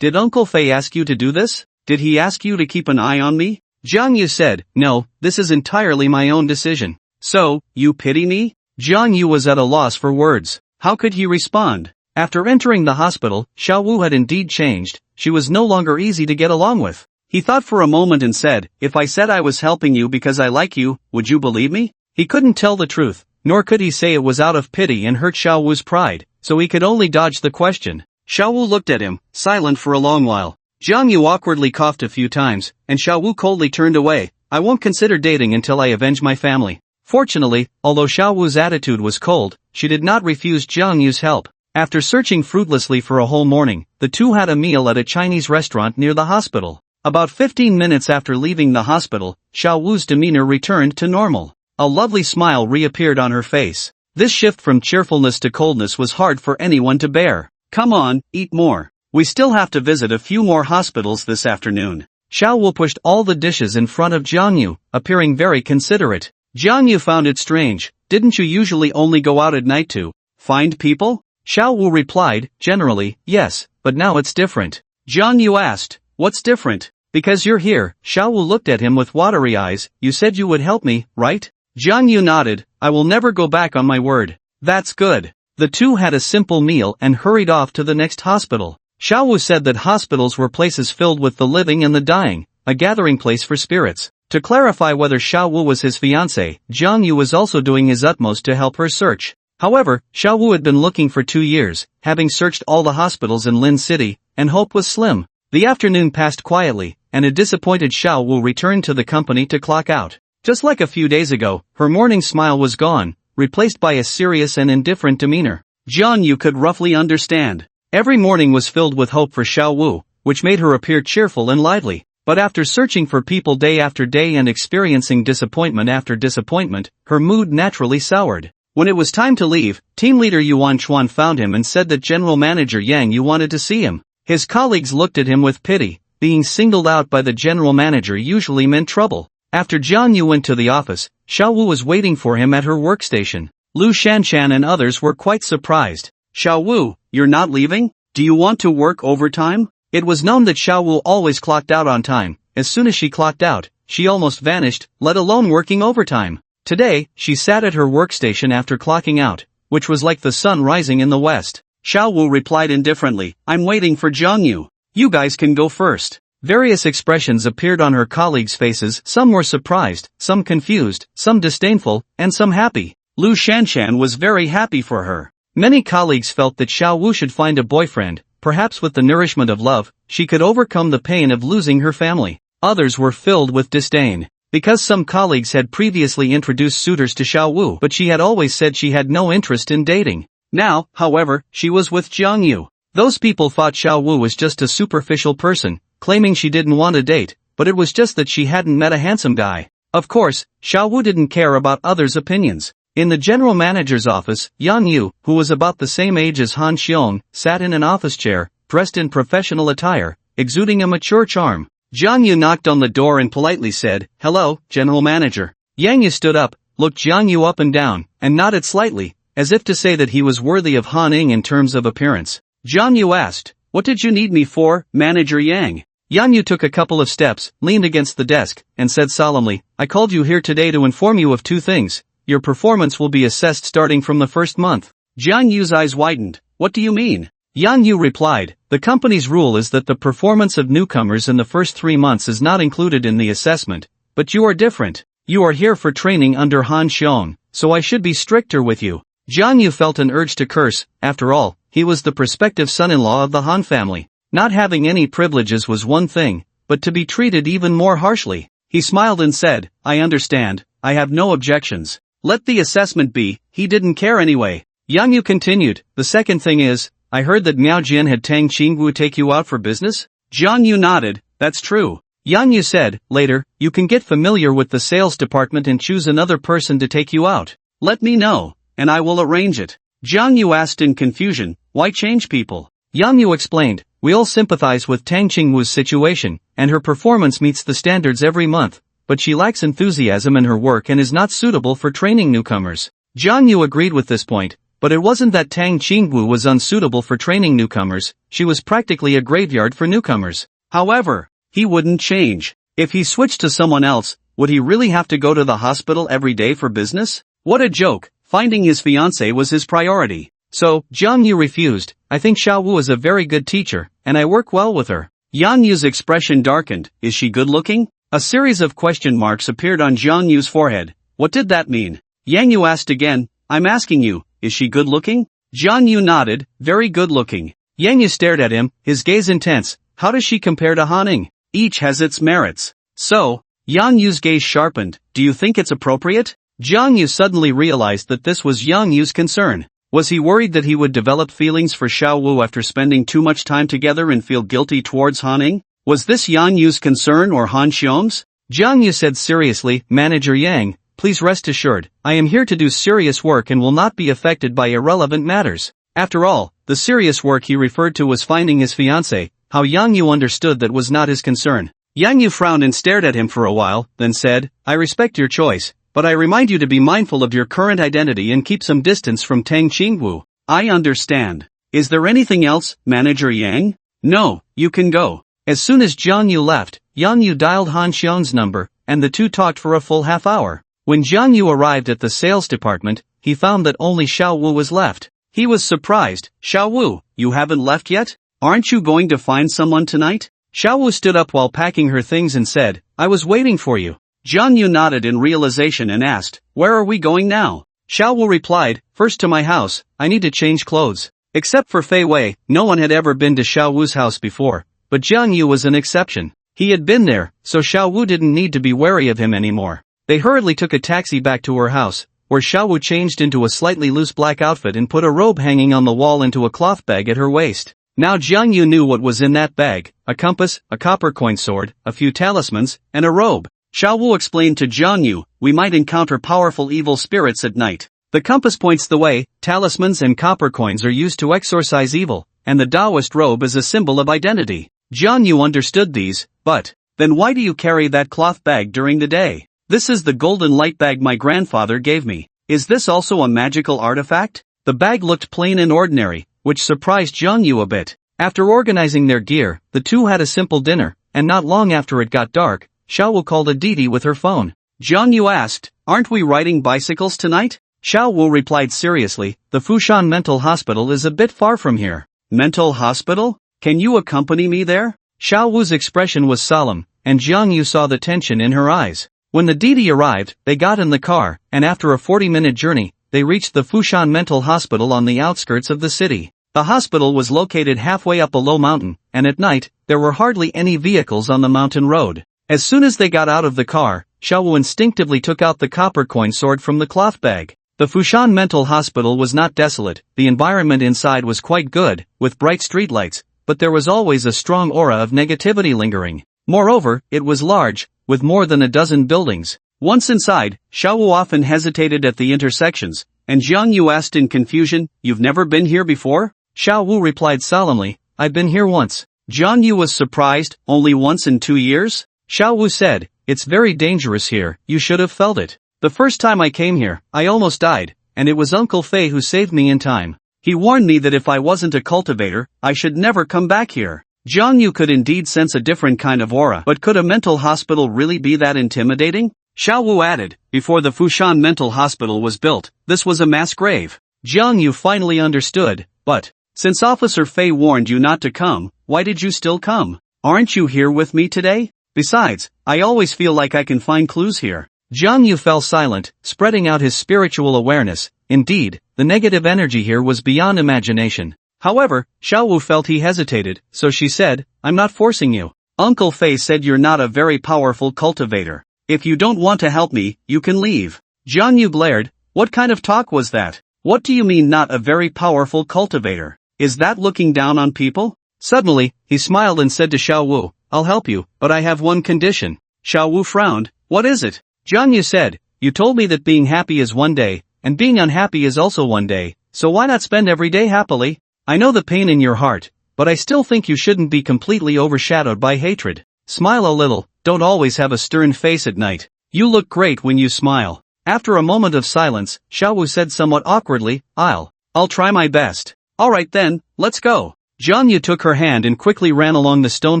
"Did Uncle Fei ask you to do this? Did he ask you to keep an eye on me?" Jiang Yu said, "No, this is entirely my own decision." "So, you pity me?" Jiang Yu was at a loss for words. How could he respond? After entering the hospital, Xiao Wu had indeed changed. She was no longer easy to get along with. He thought for a moment and said, "If I said I was helping you because I like you, would you believe me?" He couldn't tell the truth, nor could he say it was out of pity and hurt Xiao Wu's pride, so he could only dodge the question. Xiao Wu looked at him, silent for a long while. Jiang Yu awkwardly coughed a few times, and Xiao Wu coldly turned away. "I won't consider dating until I avenge my family." Fortunately, although Xiao Wu's attitude was cold, she did not refuse Jiang Yu's help. After searching fruitlessly for a whole morning, the two had a meal at a Chinese restaurant near the hospital. About 15 minutes after leaving the hospital, Xiao Wu's demeanor returned to normal. A lovely smile reappeared on her face. This shift from cheerfulness to coldness was hard for anyone to bear. "Come on, eat more. We still have to visit a few more hospitals this afternoon." Xiao Wu pushed all the dishes in front of Jiang Yu, appearing very considerate. Jiang Yu found it strange. Didn't you usually only go out at night to find people? Xiao Wu replied, generally, yes, but now it's different. Jiang Yu asked, what's different? Because you're here. Xiao Wu looked at him with watery eyes. You said you would help me, right? Jiang Yu nodded. I will never go back on my word. That's good. The two had a simple meal and hurried off to the next hospital. Xiao Wu said that hospitals were places filled with the living and the dying, a gathering place for spirits. To clarify whether Xiao Wu was his fiancé, Jiang Yu was also doing his utmost to help her search. However, Xiao Wu had been looking for 2 years, having searched all the hospitals in Lin City, and hope was slim. The afternoon passed quietly, and a disappointed Xiao Wu returned to the company to clock out. Just like a few days ago, her morning smile was gone, replaced by a serious and indifferent demeanor. Jiang Yu could roughly understand. Every morning was filled with hope for Xiao Wu, which made her appear cheerful and lively. But after searching for people day after day and experiencing disappointment after disappointment, her mood naturally soured. When it was time to leave, team leader Yuan Chuan found him and said that General Manager Yang Yu wanted to see him. His colleagues looked at him with pity. Being singled out by the general manager usually meant trouble. After Jiang Yu went to the office, Xiao Wu was waiting for him at her workstation. Lu Shanshan and others were quite surprised. Xiao Wu, you're not leaving? Do you want to work overtime? It was known that Xiao Wu always clocked out on time. As soon as she clocked out, she almost vanished, let alone working overtime. Today, she sat at her workstation after clocking out, which was like the sun rising in the west. Xiao Wu replied indifferently, I'm waiting for Jiang Yu. You guys can go first. Various expressions appeared on her colleagues' faces, some were surprised, some confused, some disdainful, and some happy. Lu Shanshan was very happy for her. Many colleagues felt that Xiao Wu should find a boyfriend. Perhaps with the nourishment of love, she could overcome the pain of losing her family. Others were filled with disdain. Because some colleagues had previously introduced suitors to Xiao Wu, but she had always said she had no interest in dating. Now, however, she was with Jiang Yu. Those people thought Xiao Wu was just a superficial person, claiming she didn't want a date, but it was just that she hadn't met a handsome guy. Of course, Xiao Wu didn't care about others' opinions. In the general manager's office, Yang Yu, who was about the same age as Han Xiong, sat in an office chair, dressed in professional attire, exuding a mature charm. Jiang Yu knocked on the door and politely said, Hello, general manager. Yang Yu stood up, looked Jiang Yu up and down, and nodded slightly, as if to say that he was worthy of Han Ing in terms of appearance. Jiang Yu asked, What did you need me for, Manager Yang? Yang Yu took a couple of steps, leaned against the desk, and said solemnly, I called you here today to inform you of 2 things. Your performance will be assessed starting from the first month. Jiang Yu's eyes widened. What do you mean? Yang Yu replied, the company's rule is that the performance of newcomers in the first 3 months is not included in the assessment, but you are different. You are here for training under Han Xiong, so I should be stricter with you. Jiang Yu felt an urge to curse. After all, he was the prospective son-in-law of the Han family. Not having any privileges was one thing, but to be treated even more harshly. He smiled and said, I understand, I have no objections. Let the assessment be, he didn't care anyway. Yang Yu continued, the second thing is, I heard that Miao Jian had Tang Qingwu take you out for business? Jiang Yu nodded, that's true. Yang Yu said, later, you can get familiar with the sales department and choose another person to take you out. Let me know, and I will arrange it. Jiang Yu asked in confusion, why change people? Yang Yu explained, we all sympathize with Tang Qingwu's situation, and her performance meets the standards every month. But she lacks enthusiasm in her work and is not suitable for training newcomers. Jiang Yu agreed with this point, but it wasn't that Tang Qingwu was unsuitable for training newcomers, she was practically a graveyard for newcomers. However, he wouldn't change. If he switched to someone else, would he really have to go to the hospital every day for business? What a joke, finding his fiancée was his priority. So, Jiang Yu refused, I think Xiao Wu is a very good teacher, and I work well with her. Yang Yu's expression darkened, is she good looking? A series of question marks appeared on Jiang Yu's forehead. What did that mean? Yang Yu asked again, I'm asking you, is she good looking? Jiang Yu nodded, very good looking. Yang Yu stared at him, his gaze intense. How does she compare to Han Ing? Each has its merits. So, Yang Yu's gaze sharpened, do you think it's appropriate? Jiang Yu suddenly realized that this was Yang Yu's concern. Was he worried that he would develop feelings for Xiao Wu after spending too much time together and feel guilty towards Han Ing? Was this Yang Yu's concern or Han Xiong's? Jiang Yu said seriously, Manager Yang, please rest assured, I am here to do serious work and will not be affected by irrelevant matters. After all, the serious work he referred to was finding his fiancée. How Yang Yu understood that was not his concern. Yang Yu frowned and stared at him for a while, then said, I respect your choice, but I remind you to be mindful of your current identity and keep some distance from Tang Qingwu. I understand. Is there anything else, Manager Yang? No, you can go. As soon as Jiang Yu left, Yang Yu dialed Han Xiong's number, and the two talked for a full half hour. When Jiang Yu arrived at the sales department, he found that only Xiao Wu was left. He was surprised. Xiao Wu, you haven't left yet? Aren't you going to find someone tonight? Xiao Wu stood up while packing her things and said, I was waiting for you. Jiang Yu nodded in realization and asked, where are we going now? Xiao Wu replied, first to my house, I need to change clothes. Except for Fei Wei, no one had ever been to Xiao Wu's house before, but Jiang Yu was an exception. He had been there, so Xiao Wu didn't need to be wary of him anymore. They hurriedly took a taxi back to her house, where Xiao Wu changed into a slightly loose black outfit and put a robe hanging on the wall into a cloth bag at her waist. Now Jiang Yu knew what was in that bag: a compass, a copper coin sword, a few talismans, and a robe. Xiao Wu explained to Jiang Yu, we might encounter powerful evil spirits at night. The compass points the way, talismans and copper coins are used to exorcise evil, and the Taoist robe is a symbol of identity. Jiang Yu understood these, but, then why do you carry that cloth bag during the day? This is the golden light bag my grandfather gave me. Is this also a magical artifact? The bag looked plain and ordinary, which surprised Jiang Yu a bit. After organizing their gear, the two had a simple dinner, and not long after it got dark, Xiao Wu called Aditi with her phone. Jiang Yu asked, aren't we riding bicycles tonight? Xiao Wu replied seriously, the Fushan Mental Hospital is a bit far from here. Mental hospital? Can you accompany me there? Xiao Wu's expression was solemn, and Jiang Yu saw the tension in her eyes. When the Didi arrived, they got in the car, and after a 40-minute journey, they reached the Fushan Mental Hospital on the outskirts of the city. The hospital was located halfway up a low mountain, and at night, there were hardly any vehicles on the mountain road. As soon as they got out of the car, Xiao Wu instinctively took out the copper coin sword from the cloth bag. The Fushan Mental Hospital was not desolate, the environment inside was quite good, with bright streetlights, but there was always a strong aura of negativity lingering. Moreover, it was large, with more than a dozen buildings. Once inside, Xiao Wu often hesitated at the intersections, and Jiang Yu asked in confusion, you've never been here before? Xiao Wu replied solemnly, I've been here once. Jiang Yu was surprised, only once in 2 years? Xiao Wu said, it's very dangerous here, you should have felt it. The first time I came here, I almost died, and it was Uncle Fei who saved me in time. He warned me that if I wasn't a cultivator, I should never come back here. Jiang Yu could indeed sense a different kind of aura, but could a mental hospital really be that intimidating? Xiao Wu added, before the Fushan Mental Hospital was built, this was a mass grave. Jiang Yu finally understood, but, since Officer Fei warned you not to come, why did you still come? Aren't you here with me today? Besides, I always feel like I can find clues here. Jiang Yu fell silent, spreading out his spiritual awareness. Indeed, the negative energy here was beyond imagination. However, Xiao Wu felt he hesitated, so she said, I'm not forcing you. Uncle Fei said you're not a very powerful cultivator. If you don't want to help me, you can leave. Jiang Yu glared, what kind of talk was that? What do you mean not a very powerful cultivator? Is that looking down on people? Suddenly, he smiled and said to Xiao Wu, I'll help you, but I have one condition. Xiao Wu frowned, what is it? Jiang Yu said, you told me that being happy is one day, and being unhappy is also one day, so why not spend every day happily? I know the pain in your heart, but I still think you shouldn't be completely overshadowed by hatred. Smile a little, don't always have a stern face at night. You look great when you smile. After a moment of silence, Xiao Wu said somewhat awkwardly, I'll try my best. Alright then, let's go. Jiang Yu took her hand and quickly ran along the stone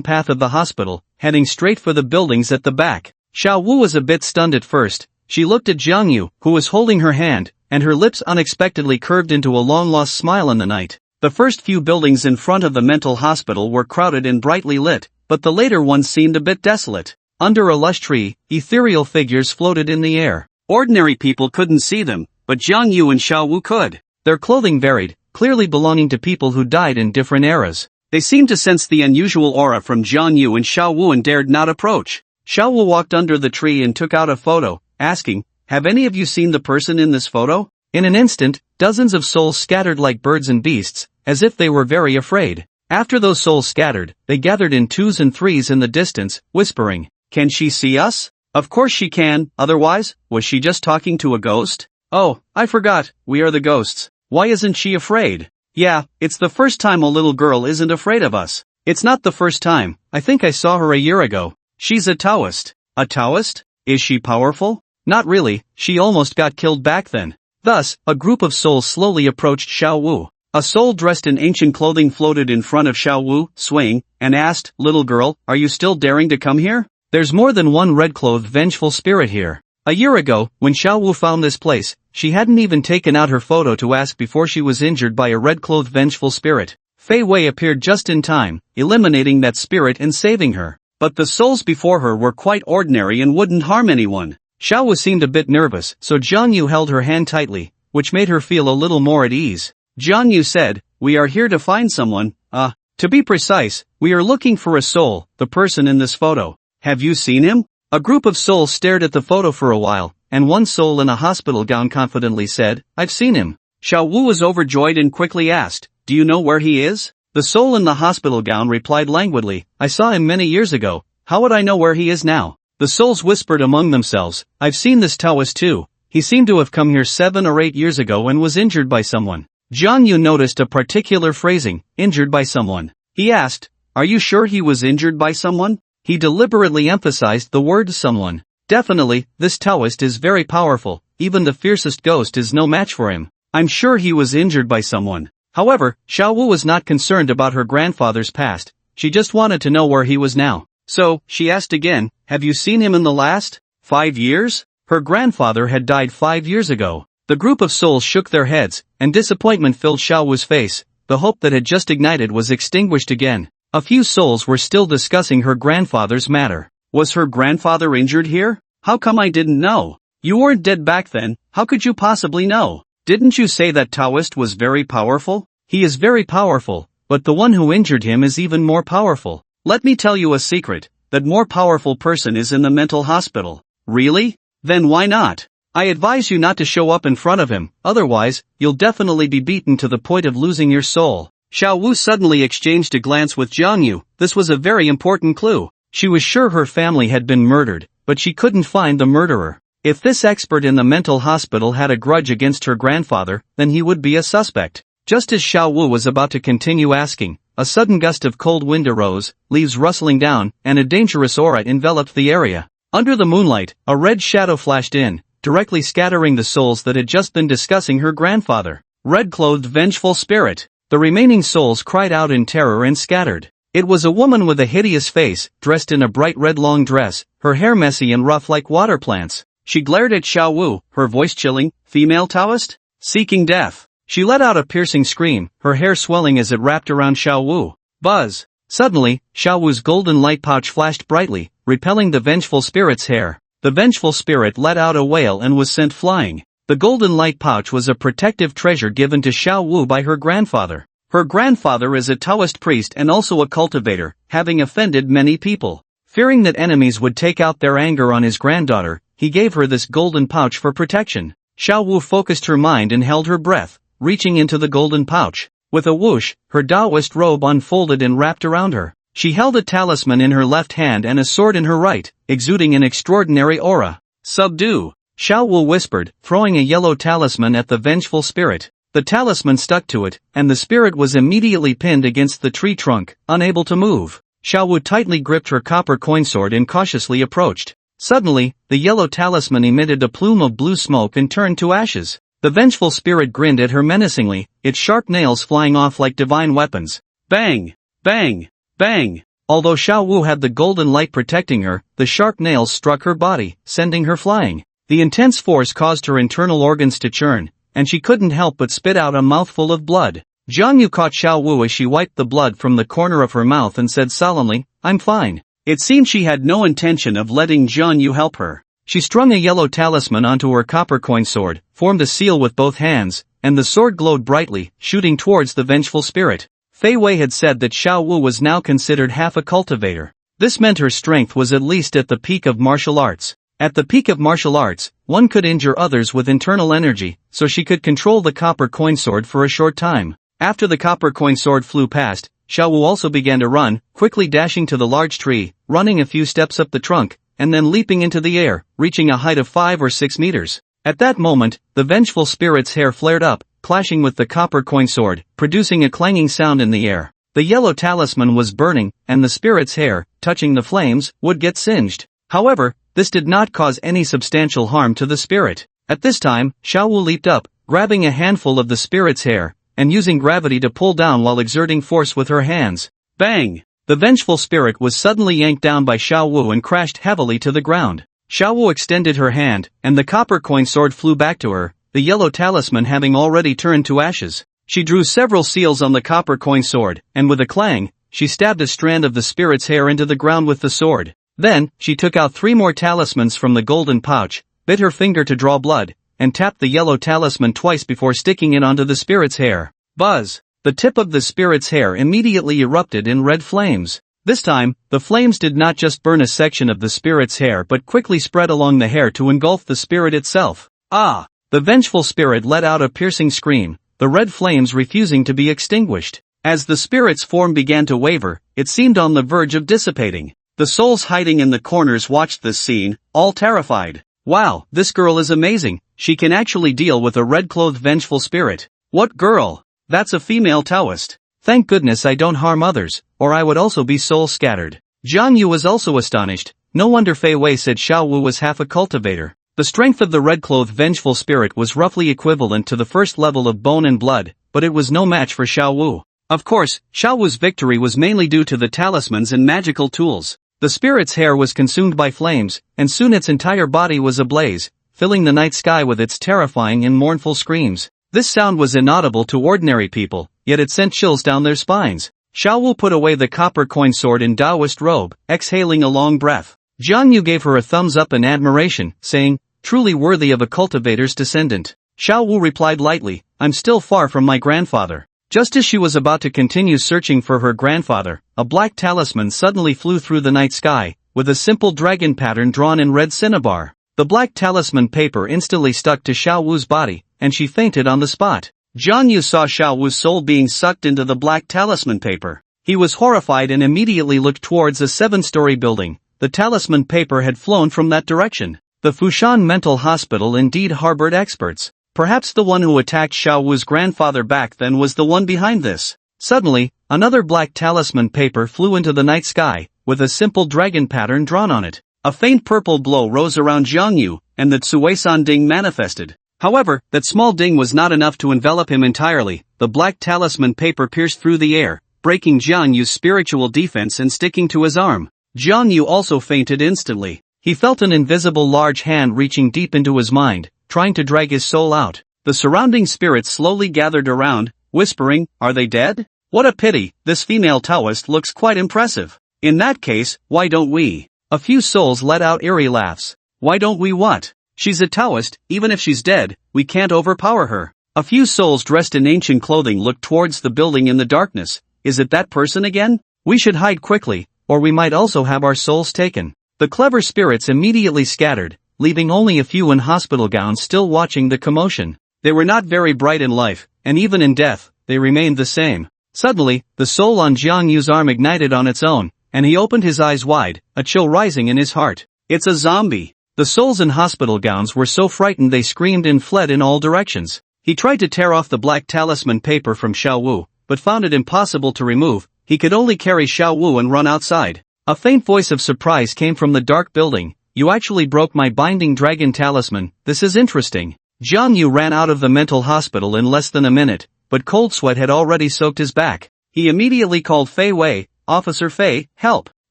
path of the hospital, heading straight for the buildings at the back. Xiao Wu was a bit stunned at first. She looked at Jiang Yu, who was holding her hand, and her lips unexpectedly curved into a long-lost smile in the night. The first few buildings in front of the mental hospital were crowded and brightly lit, but the later ones seemed a bit desolate. Under a lush tree, ethereal figures floated in the air. Ordinary people couldn't see them, but Jiang Yu and Xiao Wu could. Their clothing varied, clearly belonging to people who died in different eras. They seemed to sense the unusual aura from Jiang Yu and Xiao Wu and dared not approach. Xiao Wu walked under the tree and took out a photo, asking, have any of you seen the person in this photo? In an instant, dozens of souls scattered like birds and beasts, as if they were very afraid. After those souls scattered, they gathered in twos and threes in the distance, whispering, can she see us? Of course she can, otherwise, was she just talking to a ghost? Oh, I forgot, we are the ghosts. Why isn't she afraid? Yeah, it's the first time a little girl isn't afraid of us. It's not the first time, I think I saw her a year ago. She's a Taoist. A Taoist? Is she powerful? Not really, she almost got killed back then. Thus, a group of souls slowly approached Xiao Wu. A soul dressed in ancient clothing floated in front of Xiao Wu, swaying, and asked, "Little girl, are you still daring to come here? There's more than one red-clothed vengeful spirit here." A year ago, when Xiao Wu found this place, she hadn't even taken out her photo to ask before she was injured by a red-clothed vengeful spirit. Fei Wei appeared just in time, eliminating that spirit and saving her. But the souls before her were quite ordinary and wouldn't harm anyone. Xiao Wu seemed a bit nervous, so Jiang Yu held her hand tightly, which made her feel a little more at ease. Jiang Yu said, "We are here to find someone, to be precise, we are looking for a soul, the person in this photo. Have you seen him?" A group of souls stared at the photo for a while, and one soul in a hospital gown confidently said, "I've seen him." Xiao Wu was overjoyed and quickly asked, "Do you know where he is?" The soul in the hospital gown replied languidly, "I saw him many years ago, how would I know where he is now?" The souls whispered among themselves, "I've seen this Taoist too, he seemed to have come here 7 or 8 years ago and was injured by someone." Jiang Yu noticed a particular phrasing, "injured by someone." He asked, "Are you sure he was injured by someone?" He deliberately emphasized the word someone. "Definitely, this Taoist is very powerful, even the fiercest ghost is no match for him. I'm sure he was injured by someone." However, Xiao Wu was not concerned about her grandfather's past, she just wanted to know where he was now. So, she asked again, "Have you seen him in the last 5 years? Her grandfather had died 5 years ago. The group of souls shook their heads, and disappointment filled Xiao Wu's face. The hope that had just ignited was extinguished again. A few souls were still discussing her grandfather's matter. Was her grandfather injured here? How come I didn't know? You weren't dead back then, how could you possibly know? Didn't you say that Taoist was very powerful? He is very powerful, but the one who injured him is even more powerful. Let me tell you a secret, that more powerful person is in the mental hospital. Really? Then why not? I advise you not to show up in front of him, otherwise, you'll definitely be beaten to the point of losing your soul. Xiao Wu suddenly exchanged a glance with Jiang Yu. This was a very important clue. She was sure her family had been murdered, but she couldn't find the murderer. If this expert in the mental hospital had a grudge against her grandfather, then he would be a suspect. Just as Xiao Wu was about to continue asking, a sudden gust of cold wind arose, leaves rustling down, and a dangerous aura enveloped the area. Under the moonlight, a red shadow flashed in, directly scattering the souls that had just been discussing her grandfather. Red-clothed vengeful spirit. The remaining souls cried out in terror and scattered. It was a woman with a hideous face, dressed in a bright red long dress, her hair messy and rough like water plants. She glared at Xiao Wu, her voice chilling. "Female Taoist? Seeking death." She let out a piercing scream, her hair swelling as it wrapped around Xiao Wu. Buzz! Suddenly, Xiao Wu's golden light pouch flashed brightly, repelling the vengeful spirit's hair. The vengeful spirit let out a wail and was sent flying. The golden light pouch was a protective treasure given to Xiao Wu by her grandfather. Her grandfather is a Taoist priest and also a cultivator, having offended many people. Fearing that enemies would take out their anger on his granddaughter, he gave her this golden pouch for protection. Xiao Wu focused her mind and held her breath, reaching into the golden pouch. With a whoosh, her Taoist robe unfolded and wrapped around her. She held a talisman in her left hand and a sword in her right, exuding an extraordinary aura. "Subdue," Xiao Wu whispered, throwing a yellow talisman at the vengeful spirit. The talisman stuck to it, and the spirit was immediately pinned against the tree trunk, unable to move. Xiao Wu tightly gripped her copper coin sword and cautiously approached. Suddenly, the yellow talisman emitted a plume of blue smoke and turned to ashes. The vengeful spirit grinned at her menacingly, its sharp nails flying off like divine weapons. Bang! Bang! Bang! Although Xiao Wu had the golden light protecting her, the sharp nails struck her body, sending her flying. The intense force caused her internal organs to churn, and she couldn't help but spit out a mouthful of blood. Jiang Yu caught Xiao Wu as she wiped the blood from the corner of her mouth and said solemnly, "I'm fine." It seemed she had no intention of letting Jiang Yu help her. She strung a yellow talisman onto her copper coin sword, formed a seal with both hands, and the sword glowed brightly, shooting towards the vengeful spirit. Fei Wei had said that Xiao Wu was now considered half a cultivator. This meant her strength was at least at the peak of martial arts. At the peak of martial arts, one could injure others with internal energy, so she could control the copper coin sword for a short time. After the copper coin sword flew past, Xiao Wu also began to run, quickly dashing to the large tree, running a few steps up the trunk, and then leaping into the air, reaching a height of 5 or 6 meters. At that moment, the vengeful spirit's hair flared up, clashing with the copper coin sword, producing a clanging sound in the air. The yellow talisman was burning, and the spirit's hair, touching the flames, would get singed. However, this did not cause any substantial harm to the spirit. At this time, Xiaowu leaped up, grabbing a handful of the spirit's hair, and using gravity to pull down while exerting force with her hands. Bang! The vengeful spirit was suddenly yanked down by Xiaowu and crashed heavily to the ground. Xiaowu extended her hand, and the copper coin sword flew back to her, the yellow talisman having already turned to ashes. She drew several seals on the copper coin sword, and with a clang, she stabbed a strand of the spirit's hair into the ground with the sword. Then, she took out 3 more talismans from the golden pouch, bit her finger to draw blood, and tapped the yellow talisman twice before sticking it onto the spirit's hair. Buzz! The tip of the spirit's hair immediately erupted in red flames. This time, the flames did not just burn a section of the spirit's hair but quickly spread along the hair to engulf the spirit itself. Ah! The vengeful spirit let out a piercing scream, the red flames refusing to be extinguished. As the spirit's form began to waver, it seemed on the verge of dissipating. The souls hiding in the corners watched this scene, all terrified. Wow, this girl is amazing, she can actually deal with a red-clothed vengeful spirit. What girl? That's a female Taoist. Thank goodness I don't harm others, or I would also be soul-scattered. Jiang Yu was also astonished. No wonder Fei Wei said Xiaowu was half a cultivator. The strength of the red-clothed vengeful spirit was roughly equivalent to the first level of bone and blood, but it was no match for Xiaowu. Of course, Xiaowu's victory was mainly due to the talismans and magical tools. The spirit's hair was consumed by flames, and soon its entire body was ablaze, filling the night sky with its terrifying and mournful screams. This sound was inaudible to ordinary people, yet it sent chills down their spines. Xiaowu put away the copper coin sword in Taoist robe, exhaling a long breath. Jiang Yu gave her a thumbs up in admiration, saying, "Truly worthy of a cultivator's descendant." Xiaowu replied lightly, "I'm still far from my grandfather." Just as she was about to continue searching for her grandfather, a black talisman suddenly flew through the night sky, with a simple dragon pattern drawn in red cinnabar. The black talisman paper instantly stuck to Xiaowu's body, and she fainted on the spot. Jiang Yu saw Xiaowu's soul being sucked into the black talisman paper. He was horrified and immediately looked towards a 7-story building. The talisman paper had flown from that direction. The Fushan mental hospital indeed harbored experts. Perhaps the one who attacked Xiaowu's grandfather back then was the one behind this. Suddenly, another black talisman paper flew into the night sky, with a simple dragon pattern drawn on it. A faint purple glow rose around Jiang Yu, and the Tsuesan Ding manifested. However, that small ding was not enough to envelop him entirely. The black talisman paper pierced through the air, breaking Jiang Yu's spiritual defense and sticking to his arm. Jiang Yu also fainted instantly. He felt an invisible large hand reaching deep into his mind, trying to drag his soul out. The surrounding spirits slowly gathered around, whispering, "Are they dead? What a pity, this female Taoist looks quite impressive. In that case, why don't we?" A few souls let out eerie laughs. "Why don't we what? She's a Taoist, even if she's dead, we can't overpower her." A few souls dressed in ancient clothing looked towards the building in the darkness. "Is it that person again? We should hide quickly, or we might also have our souls taken." The clever spirits immediately scattered, leaving only a few in hospital gowns still watching the commotion. They were not very bright in life, and even in death, they remained the same. Suddenly, the soul on Jiang Yu's arm ignited on its own, and he opened his eyes wide, a chill rising in his heart. "It's a zombie." The souls in hospital gowns were so frightened they screamed and fled in all directions. He tried to tear off the black talisman paper from Xiaowu, but found it impossible to remove. He could only carry Xiaowu and run outside. A faint voice of surprise came from the dark building. "You actually broke my binding dragon talisman, this is interesting." Jiang Yu ran out of the mental hospital in less than a minute, but cold sweat had already soaked his back. He immediately called Fei Wei, "Officer Fei, help."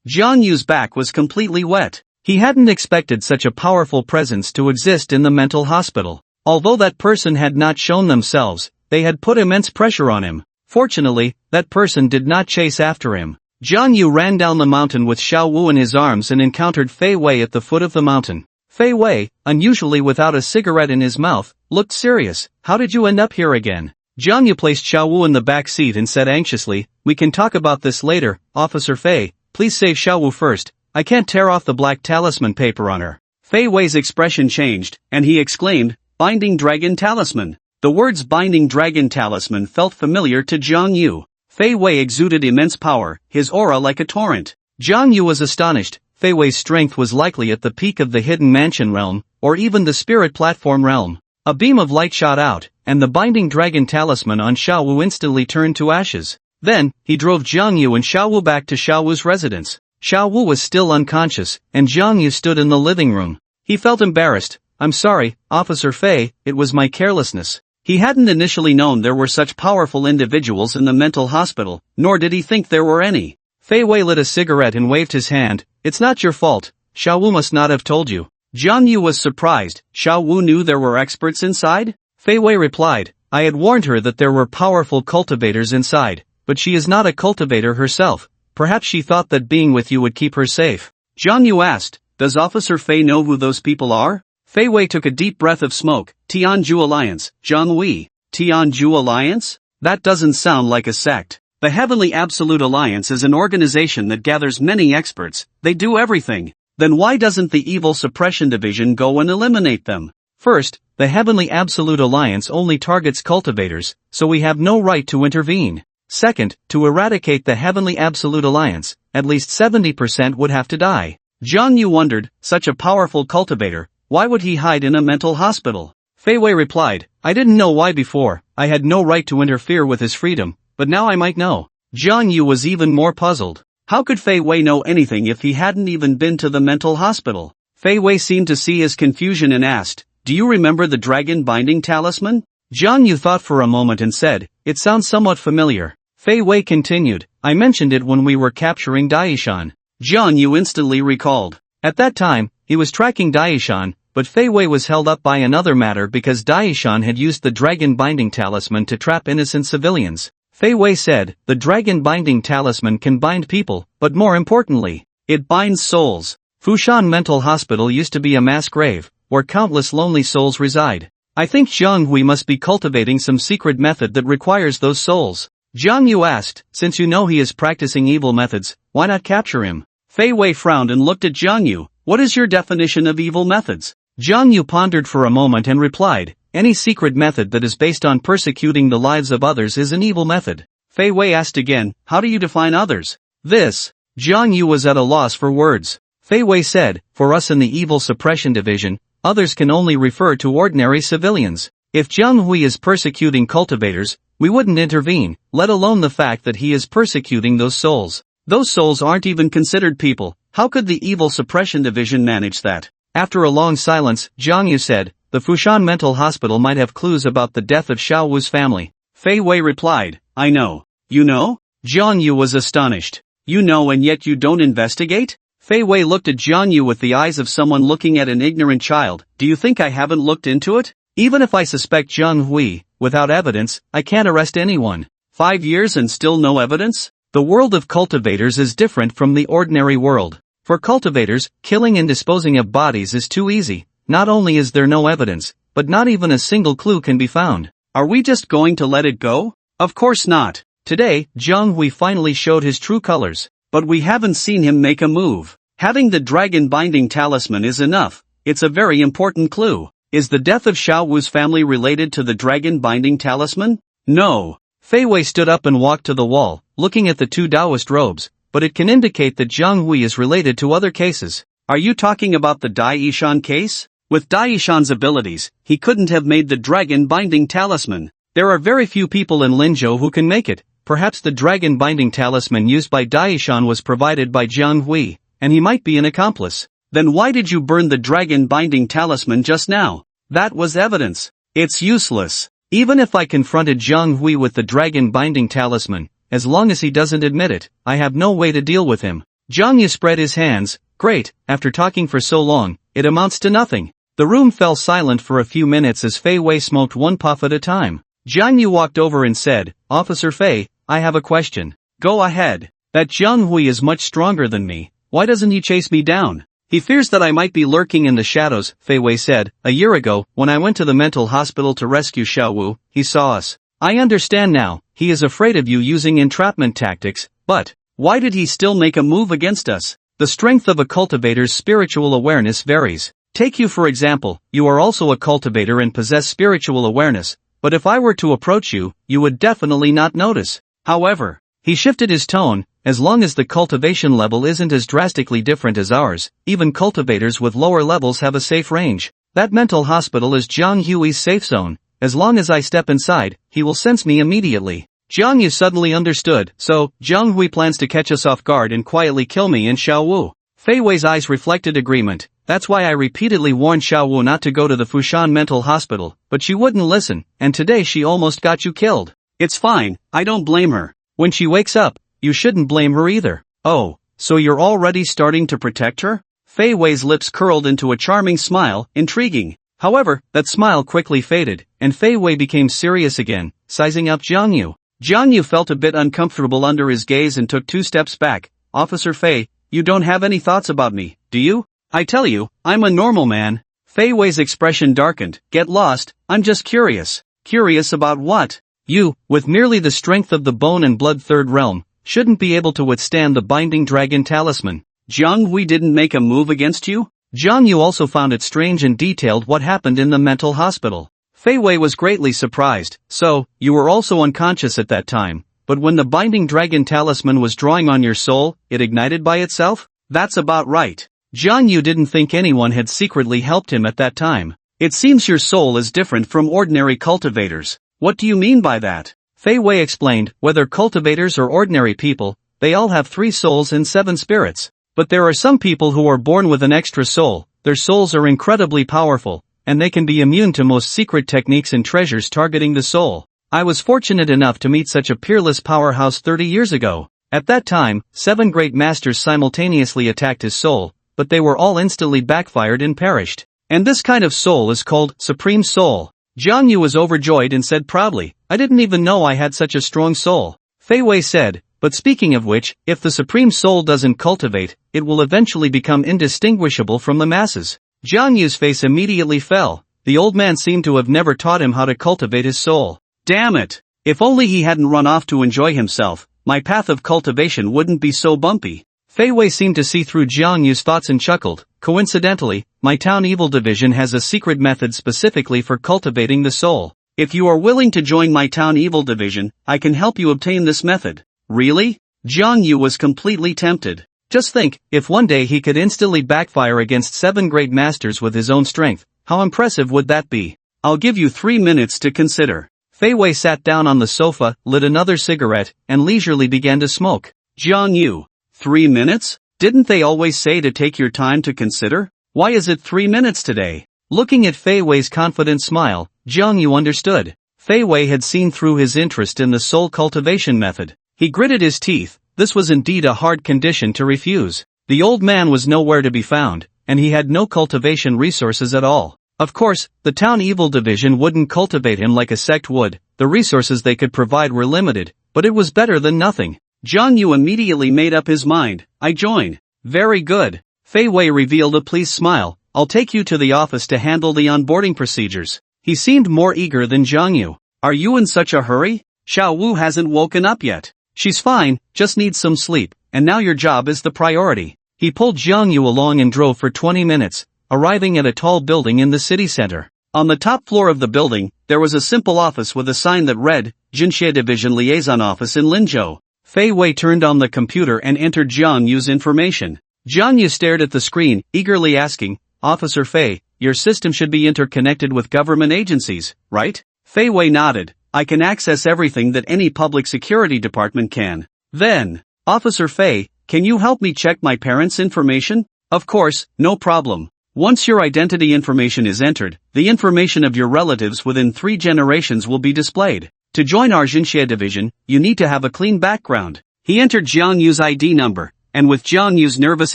Jiang Yu's back was completely wet. He hadn't expected such a powerful presence to exist in the mental hospital. Although that person had not shown themselves, they had put immense pressure on him. Fortunately, that person did not chase after him. Jiang Yu ran down the mountain with Xiaowu in his arms and encountered Fei Wei at the foot of the mountain. Fei Wei, unusually without a cigarette in his mouth, looked serious. "How did you end up here again?" Jiang Yu placed Xiaowu in the back seat and said anxiously, "We can talk about this later, Officer Fei, please save Xiaowu first. I can't tear off the black talisman paper on her." Fei Wei's expression changed, and he exclaimed, "Binding dragon talisman." The words binding dragon talisman felt familiar to Jiang Yu. Fei Wei exuded immense power, his aura like a torrent. Jiang Yu was astonished. Fei Wei's strength was likely at the peak of the hidden mansion realm, or even the spirit platform realm. A beam of light shot out, and the binding dragon talisman on Xiaowu instantly turned to ashes. Then, he drove Jiang Yu and Xiaowu back to Xiaowu's residence. Xiao Wu was still unconscious, and Jiang Yu stood in the living room. He felt embarrassed. I'm sorry, Officer Fei, it was my carelessness. He hadn't initially known there were such powerful individuals in the mental hospital, nor did he think there were any. Fei Wei lit a cigarette and waved his hand. It's not your fault. Xiao Wu must not have told you. Jiang Yu was surprised. Xiao Wu knew there were experts inside? Fei Wei replied, I had warned her that there were powerful cultivators inside, but she is not a cultivator herself. Perhaps she thought that being with you would keep her safe. Jiang Yu asked, does Officer Fei know who those people are? Fei Wei took a deep breath of smoke. Tianju Alliance, Zhang Wei. Tianju Alliance? That doesn't sound like a sect. The Heavenly Absolute Alliance is an organization that gathers many experts. They do everything. Then why doesn't the Evil Suppression Division go and eliminate them? First, the Heavenly Absolute Alliance only targets cultivators, so we have no right to intervene. Second, to eradicate the Heavenly Absolute Alliance, at least 70% would have to die. Jiang Yu wondered, such a powerful cultivator, why would he hide in a mental hospital? Fei Wei replied, I didn't know why before. I had no right to interfere with his freedom, but now I might know. Jiang Yu was even more puzzled. How could Fei Wei know anything if he hadn't even been to the mental hospital? Fei Wei seemed to see his confusion and asked, do you remember the dragon binding talisman? Jiang Yu thought for a moment and said, it sounds somewhat familiar. Fei Wei continued, I mentioned it when we were capturing Daishan. Jiang Yu instantly recalled. At that time, he was tracking Daishan, but Fei Wei was held up by another matter because Daishan had used the dragon binding talisman to trap innocent civilians. Fei Wei said, the dragon binding talisman can bind people, but more importantly, it binds souls. Fushan Mental Hospital used to be a mass grave, where countless lonely souls reside. I think Zhang Hui must be cultivating some secret method that requires those souls. Jiang Yu asked, since you know he is practicing evil methods, why not capture him? Fei Wei frowned and looked at Jiang Yu. What is your definition of evil methods? Jiang Yu pondered for a moment and replied, any secret method that is based on persecuting the lives of others is an evil method. Fei Wei asked again, how do you define others? Jiang Yu was at a loss for words. Fei Wei said, for us in the Evil Suppression Division, others can only refer to ordinary civilians. If Zhang Hui is persecuting cultivators, we wouldn't intervene, let alone the fact that he is persecuting those souls. Those souls aren't even considered people. How could the Evil Suppression Division manage that? After a long silence, Jiang Yu said, the Fushan Mental Hospital might have clues about the death of Xiao Wu's family. Fei Wei replied, I know. You know? Jiang Yu was astonished. You know and yet you don't investigate? Fei Wei looked at Jiang Yu with the eyes of someone looking at an ignorant child. Do you think I haven't looked into it? Even if I suspect Zhang Hui, without evidence, I can't arrest anyone. 5 years and still no evidence? The world of cultivators is different from the ordinary world. For cultivators, killing and disposing of bodies is too easy. Not only is there no evidence, but not even a single clue can be found. Are we just going to let it go? Of course not. Today, Zhang Hui finally showed his true colors. But we haven't seen him make a move. Having the dragon binding talisman is enough. It's a very important clue. Is the death of Xiao Wu's family related to the dragon binding talisman? No. Fei Wei stood up and walked to the wall, looking at the two Taoist robes, but it can indicate that Zhang Hui is related to other cases. Are you talking about the Dai Yishan case? With Dai Yishan's abilities, he couldn't have made the dragon binding talisman. There are very few people in Linzhou who can make it. Perhaps the dragon binding talisman used by Dai Yishan was provided by Zhang Hui, and he might be an accomplice. Then why did you burn the dragon binding talisman just now? That was evidence. It's useless. Even if I confronted Zhang Hui with the dragon binding talisman, as long as he doesn't admit it, I have no way to deal with him. Jiang Yu spread his hands. Great, after talking for so long, it amounts to nothing. The room fell silent for a few minutes as Fei Wei smoked one puff at a time. Jiang Yu walked over and said, Officer Fei, I have a question. Go ahead. That Zhang Hui is much stronger than me. Why doesn't he chase me down? He fears that I might be lurking in the shadows, Fei Wei said. A year ago, when I went to the mental hospital to rescue Xiao Wu, he saw us. I understand now, he is afraid of you using entrapment tactics, but why did he still make a move against us? The strength of a cultivator's spiritual awareness varies. Take you for example, you are also a cultivator and possess spiritual awareness, but if I were to approach you, you would definitely not notice. However, he shifted his tone, as long as the cultivation level isn't as drastically different as ours, even cultivators with lower levels have a safe range. That mental hospital is Zhang Hui's safe zone. As long as I step inside, he will sense me immediately. Jiang Yu suddenly understood, so, Zhang Hui plans to catch us off guard and quietly kill me and Xiao Wu. Fei Wei's eyes reflected agreement. That's why I repeatedly warned Xiao Wu not to go to the Fushan mental hospital, but she wouldn't listen, and today she almost got you killed. It's fine, I don't blame her. When she wakes up, you shouldn't blame her either. Oh, so you're already starting to protect her? Fei Wei's lips curled into a charming smile, intriguing. However, that smile quickly faded, and Fei Wei became serious again, sizing up Jiang Yu. Jiang Yu felt a bit uncomfortable under his gaze and took 2 steps back. Officer Fei, you don't have any thoughts about me, do you? I tell you, I'm a normal man. Fei Wei's expression darkened. Get lost, I'm just curious. Curious about what? You, with merely the strength of the bone and blood third realm, shouldn't be able to withstand the binding dragon talisman. Zhang Hui didn't make a move against you? Jiang Yu also found it strange and detailed what happened in the mental hospital. Fei Wei was greatly surprised. So, you were also unconscious at that time, but when the binding dragon talisman was drawing on your soul, it ignited by itself? That's about right. Jiang Yu didn't think anyone had secretly helped him at that time. It seems your soul is different from ordinary cultivators. What do you mean by that? Fei Wei explained, whether cultivators or ordinary people, they all have 3 souls and 7 spirits. But there are some people who are born with an extra soul. Their souls are incredibly powerful, and they can be immune to most secret techniques and treasures targeting the soul. I was fortunate enough to meet such a peerless powerhouse 30 years ago. At that time, 7 great masters simultaneously attacked his soul, but they were all instantly backfired and perished. And this kind of soul is called Supreme Soul. Jiang Yu was overjoyed and said proudly, I didn't even know I had such a strong soul. Fei Wei said, but speaking of which, if the Supreme Soul doesn't cultivate, it will eventually become indistinguishable from the masses. Jiang Yu's face immediately fell. The old man seemed to have never taught him how to cultivate his soul. Damn it! If only he hadn't run off to enjoy himself, my path of cultivation wouldn't be so bumpy. Fei Wei seemed to see through Jiang Yu's thoughts and chuckled. Coincidentally, my town evil division has a secret method specifically for cultivating the soul. If you are willing to join my town evil division, I can help you obtain this method. Really? Jiang Yu was completely tempted. Just think, if one day he could instantly backfire against 7 great masters with his own strength, how impressive would that be? I'll give you 3 minutes to consider. Fei Wei sat down on the sofa, lit another cigarette, and leisurely began to smoke. Jiang Yu, 3 minutes? Didn't they always say to take your time to consider? Why is it 3 minutes today? Looking at Fei Wei's confident smile, Jiang Yu understood. Fei Wei had seen through his interest in the soul cultivation method. He gritted his teeth. This was indeed a hard condition to refuse. The old man was nowhere to be found, and he had no cultivation resources at all. Of course, the town evil division wouldn't cultivate him like a sect would. The resources they could provide were limited, but it was better than nothing. Jiang Yu immediately made up his mind. I join. Very good. Fei Wei revealed a pleased smile. I'll take you to the office to handle the onboarding procedures. He seemed more eager than Jiang Yu. Are you in such a hurry? Xiao Wu hasn't woken up yet. She's fine, just needs some sleep, and now your job is the priority. He pulled Jiang Yu along and drove for 20 minutes, arriving at a tall building in the city center. On the top floor of the building, there was a simple office with a sign that read, Jinxie Division Liaison Office in Linzhou. Fei Wei turned on the computer and entered Jiang Yu's information. Jiang Yu stared at the screen, eagerly asking, Officer Fei, your system should be interconnected with government agencies, right? Fei Wei nodded. I can access everything that any public security department can. Then, Officer Fei, can you help me check my parents' information? Of course, no problem. Once your identity information is entered, the information of your relatives within 3 generations will be displayed. To join our Jinxie division, you need to have a clean background. He entered Jiang Yu's ID number, and with Jiang Yu's nervous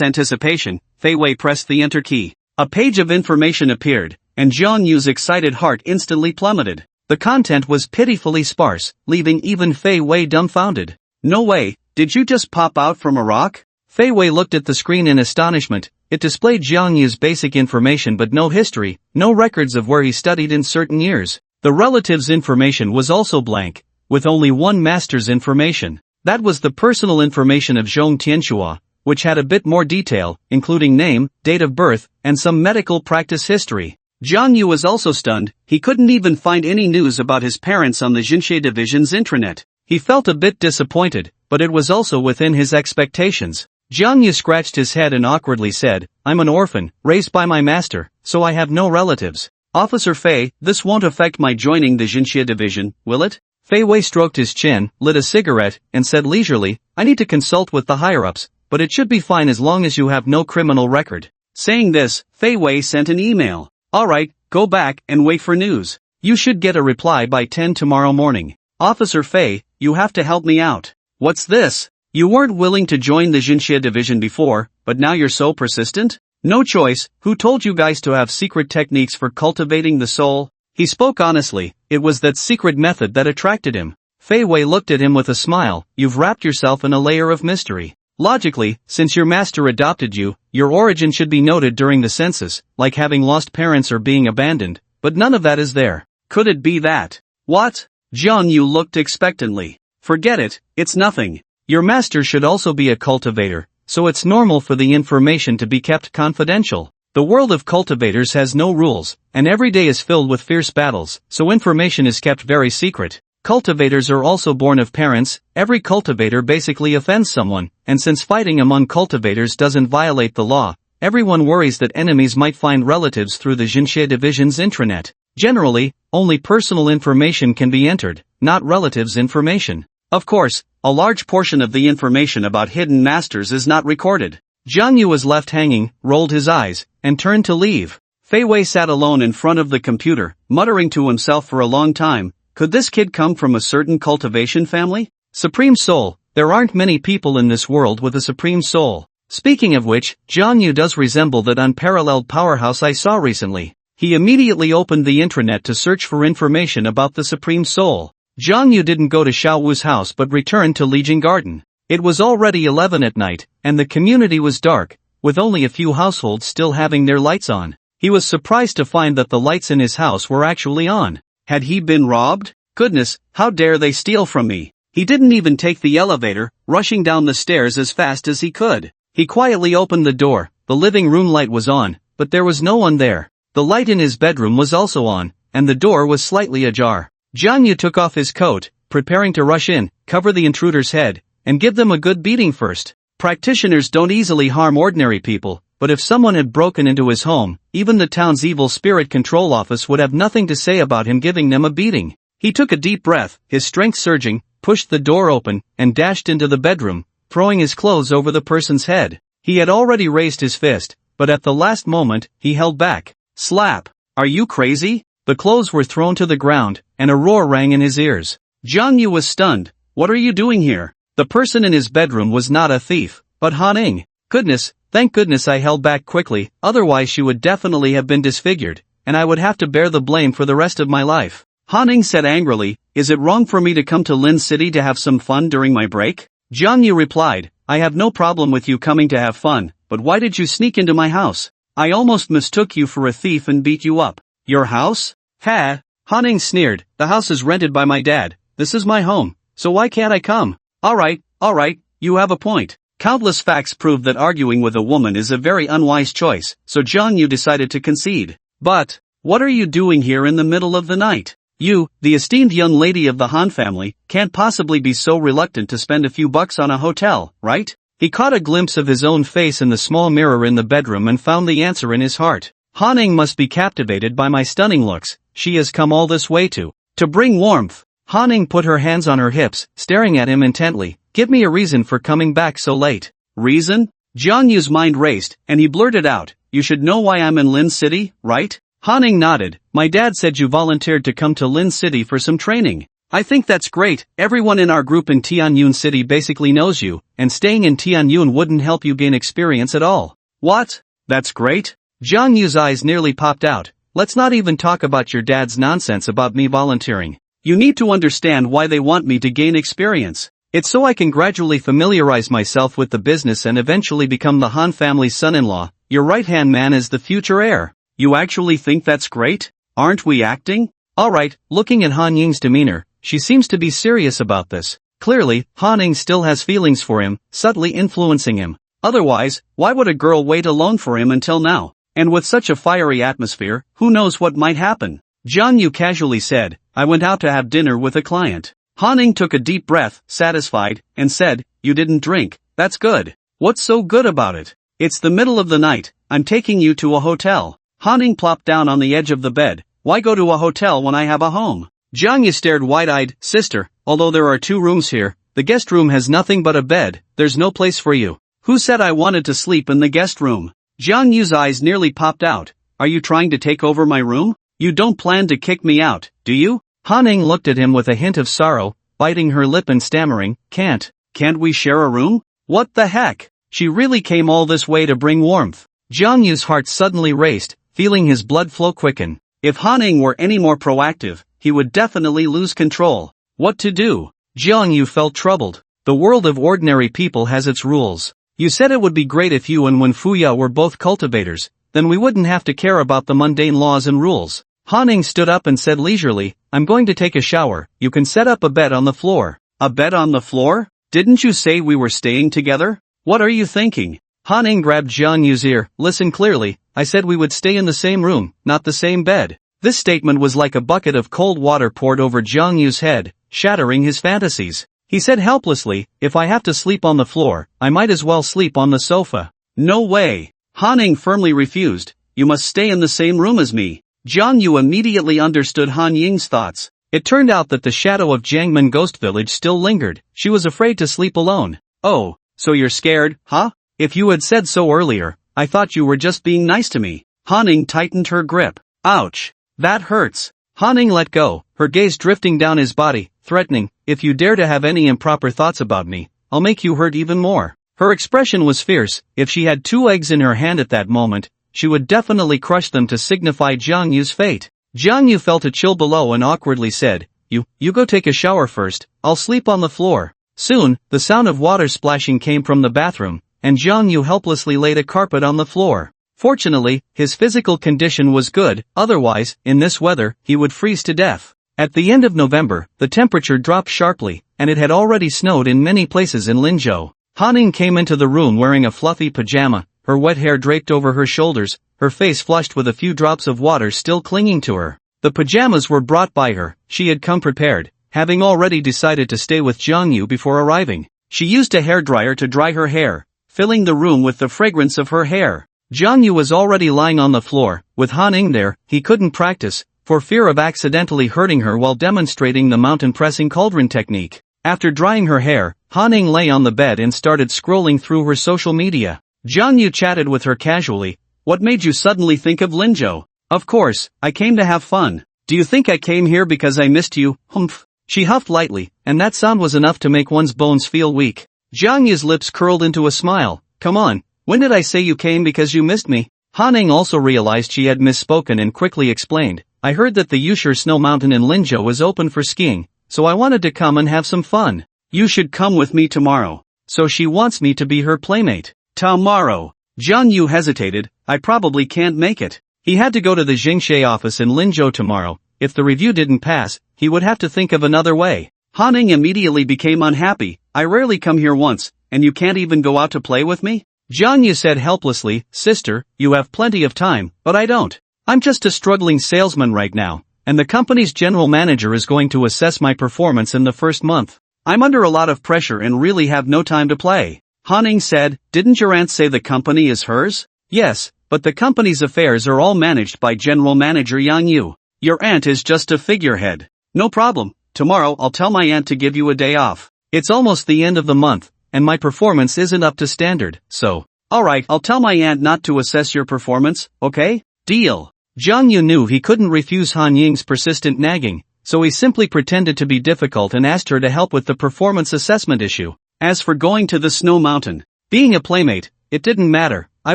anticipation, Fei Wei pressed the enter key. A page of information appeared, and Jiang Yu's excited heart instantly plummeted. The content was pitifully sparse, leaving even Fei Wei dumbfounded. No way, did you just pop out from a rock? Fei Wei looked at the screen in astonishment. It displayed Jiang Yu's basic information but no history, no records of where he studied in certain years. The relatives' information was also blank, with only one master's information. That was the personal information of Zhong Tianxua, which had a bit more detail, including name, date of birth, and some medical practice history. Jiang Yu was also stunned. He couldn't even find any news about his parents on the Jinxie division's intranet. He felt a bit disappointed, but it was also within his expectations. Jiang Yu scratched his head and awkwardly said, I'm an orphan, raised by my master, so I have no relatives. Officer Fei, this won't affect my joining the Jinxie division, will it? Fei Wei stroked his chin, lit a cigarette, and said leisurely, I need to consult with the higher-ups, but it should be fine as long as you have no criminal record. Saying this, Fei Wei sent an email. Alright, go back and wait for news. You should get a reply by 10 tomorrow morning. Officer Fei, you have to help me out. What's this? You weren't willing to join the Jinxia division before, but now you're so persistent? No choice. Who told you guys to have secret techniques for cultivating the soul? He spoke honestly, it was that secret method that attracted him. Fei Wei looked at him with a smile. You've wrapped yourself in a layer of mystery. Logically, since your master adopted you, your origin should be noted during the census, like having lost parents or being abandoned, but none of that is there. Could it be that? What? Jiang Yu looked expectantly. Forget it, it's nothing. Your master should also be a cultivator, so it's normal for the information to be kept confidential. The world of cultivators has no rules, and every day is filled with fierce battles, so information is kept very secret. Cultivators are also born of parents. Every cultivator basically offends someone, and since fighting among cultivators doesn't violate the law, everyone worries that enemies might find relatives through the Jinxia division's intranet. Generally, only personal information can be entered, not relatives' information. Of course, a large portion of the information about hidden masters is not recorded. Jiang Yu was left hanging, rolled his eyes, and turned to leave. Fei Wei sat alone in front of the computer, muttering to himself for a long time. Could this kid come from a certain cultivation family? Supreme Soul, there aren't many people in this world with a Supreme Soul. Speaking of which, Jiang Yu does resemble that unparalleled powerhouse I saw recently. He immediately opened the intranet to search for information about the Supreme Soul. Jiang Yu didn't go to Xiao Wu's house but returned to Lijiang Garden. It was already 11 at night, and the community was dark, with only a few households still having their lights on. He was surprised to find that the lights in his house were actually on. Had he been robbed? Goodness, how dare they steal from me? He didn't even take the elevator, rushing down the stairs as fast as he could. He quietly opened the door. The living room light was on, but there was no one there. The light in his bedroom was also on, and the door was slightly ajar. Jiang Yu took off his coat, preparing to rush in, cover the intruder's head, and give them a good beating first. Practitioners don't easily harm ordinary people, but if someone had broken into his home, even the town's evil spirit control office would have nothing to say about him giving them a beating. He took a deep breath, his strength surging, pushed the door open, and dashed into the bedroom, throwing his clothes over the person's head. He had already raised his fist, but at the last moment, he held back. Slap! Are you crazy? The clothes were thrown to the ground, and a roar rang in his ears. Jiang Yu was stunned. What are you doing here? The person in his bedroom was not a thief, but Han Ning. Goodness, thank goodness I held back quickly, otherwise she would definitely have been disfigured, and I would have to bear the blame for the rest of my life. Han Ning said angrily, is it wrong for me to come to Lin City to have some fun during my break? Jiang Yu replied, I have no problem with you coming to have fun, but why did you sneak into my house? I almost mistook you for a thief and beat you up. Your house? Ha! Han Ning sneered, the house is rented by my dad. This is my home, so why can't I come? Alright, you have a point. Countless facts prove that arguing with a woman is a very unwise choice, so Jiang Yu decided to concede. But, what are you doing here in the middle of the night? You, the esteemed young lady of the Han family, can't possibly be so reluctant to spend a few bucks on a hotel, right? He caught a glimpse of his own face in the small mirror in the bedroom and found the answer in his heart. Han Ning must be captivated by my stunning looks. She has come all this way to bring warmth. Han Ning put her hands on her hips, staring at him intently. Give me a reason for coming back so late. Reason? Jiang Yu's mind raced, and he blurted out, you should know why I'm in Lin City, right? Han Ning nodded. My dad said you volunteered to come to Lin City for some training. I think that's great. Everyone in our group in Tianyun City basically knows you, and staying in Tianyun wouldn't help you gain experience at all. What? That's great? Jiang Yu's eyes nearly popped out. Let's not even talk about your dad's nonsense about me volunteering. You need to understand why they want me to gain experience. It's so I can gradually familiarize myself with the business and eventually become the Han family's son-in-law. Your right-hand man is the future heir. You actually think that's great? Aren't we acting? Alright, looking at Han Ying's demeanor, she seems to be serious about this. Clearly, Han Ying still has feelings for him, subtly influencing him. Otherwise, why would a girl wait alone for him until now? And with such a fiery atmosphere, who knows what might happen? Jiang Yu casually said, I went out to have dinner with a client. Han Ning took a deep breath, satisfied, and said, you didn't drink. That's good. What's so good about it? It's the middle of the night. I'm taking you to a hotel. Han Ning plopped down on the edge of the bed. Why go to a hotel when I have a home? Jiang Yu stared wide-eyed. Sister, although there are 2 rooms here, the guest room has nothing but a bed, there's no place for you. Who said I wanted to sleep in the guest room? Jiang Yu's eyes nearly popped out. Are you trying to take over my room? You don't plan to kick me out, do you? Han Ning looked at him with a hint of sorrow, biting her lip and stammering, Can't we share a room? What the heck? She really came all this way to bring warmth. Jiang Yu's heart suddenly raced, feeling his blood flow quicken. If Han Ning were any more proactive, he would definitely lose control. What to do? Jiang Yu felt troubled. The world of ordinary people has its rules. You said it would be great if you and Wen Fuya were both cultivators, then we wouldn't have to care about the mundane laws and rules. Han Ning stood up and said leisurely, I'm going to take a shower, you can set up a bed on the floor. A bed on the floor? Didn't you say we were staying together? What are you thinking? Han Ning grabbed Jiang Yu's ear. Listen clearly, I said we would stay in the same room, not the same bed. This statement was like a bucket of cold water poured over Jiang Yu's head, shattering his fantasies. He said helplessly, if I have to sleep on the floor, I might as well sleep on the sofa. No way. Han Ning firmly refused. You must stay in the same room as me. Jiang Yu immediately understood Han Ying's thoughts. It turned out that the shadow of Jiangmen Ghost Village still lingered. She was afraid to sleep alone. Oh, so you're scared, huh? If you had said so earlier, I thought you were just being nice to me. Han Ning tightened her grip. Ouch. That hurts. Han Ning let go, her gaze drifting down his body, threatening, if you dare to have any improper thoughts about me, I'll make you hurt even more. Her expression was fierce. If she had 2 eggs in her hand at that moment, she would definitely crush them to signify Jiang Yu's fate. Jiang Yu felt a chill below and awkwardly said, You go take a shower first, I'll sleep on the floor. Soon, the sound of water splashing came from the bathroom, and Jiang Yu helplessly laid a carpet on the floor. Fortunately, his physical condition was good, otherwise, in this weather, he would freeze to death. At the end of November, the temperature dropped sharply, and it had already snowed in many places in Linzhou. Han Ning came into the room wearing a fluffy pajama, her wet hair draped over her shoulders, her face flushed with a few drops of water still clinging to her. The pajamas were brought by her. She had come prepared, having already decided to stay with Jiang Yu before arriving. She used a hairdryer to dry her hair, filling the room with the fragrance of her hair. Jiang Yu was already lying on the floor. With Han Ning there, he couldn't practice, for fear of accidentally hurting her while demonstrating the mountain-pressing cauldron technique. After drying her hair, Han Ning lay on the bed and started scrolling through her social media. Jiang Yu chatted with her casually. What made you suddenly think of Linzhou? Of course, I came to have fun. Do you think I came here because I missed you? Humph. She huffed lightly, and that sound was enough to make one's bones feel weak. Jiang Yu's lips curled into a smile. Come on, when did I say you came because you missed me? Han Ning also realized she had misspoken and quickly explained. I heard that the Yusher Snow Mountain in Linzhou is open for skiing, so I wanted to come and have some fun. You should come with me tomorrow. So she wants me to be her playmate. Tomorrow. Jiang Yu hesitated. I probably can't make it. He had to go to the Jingxie office in Linzhou tomorrow. If the review didn't pass, he would have to think of another way. Han Ning immediately became unhappy. I rarely come here once, and you can't even go out to play with me? Jiang Yu said helplessly, Sister, you have plenty of time, but I don't. I'm just a struggling salesman right now, and the company's general manager is going to assess my performance in the first month. I'm under a lot of pressure and really have no time to play. Han Ning said, didn't your aunt say the company is hers? Yes, but the company's affairs are all managed by General Manager Yang Yu. Your aunt is just a figurehead. No problem, tomorrow I'll tell my aunt to give you a day off. It's almost the end of the month, and my performance isn't up to standard, so. Alright, I'll tell my aunt not to assess your performance, okay? Deal. Jiang Yu knew he couldn't refuse Han Ying's persistent nagging, so he simply pretended to be difficult and asked her to help with the performance assessment issue. As for going to the snow mountain, being a playmate, it didn't matter. I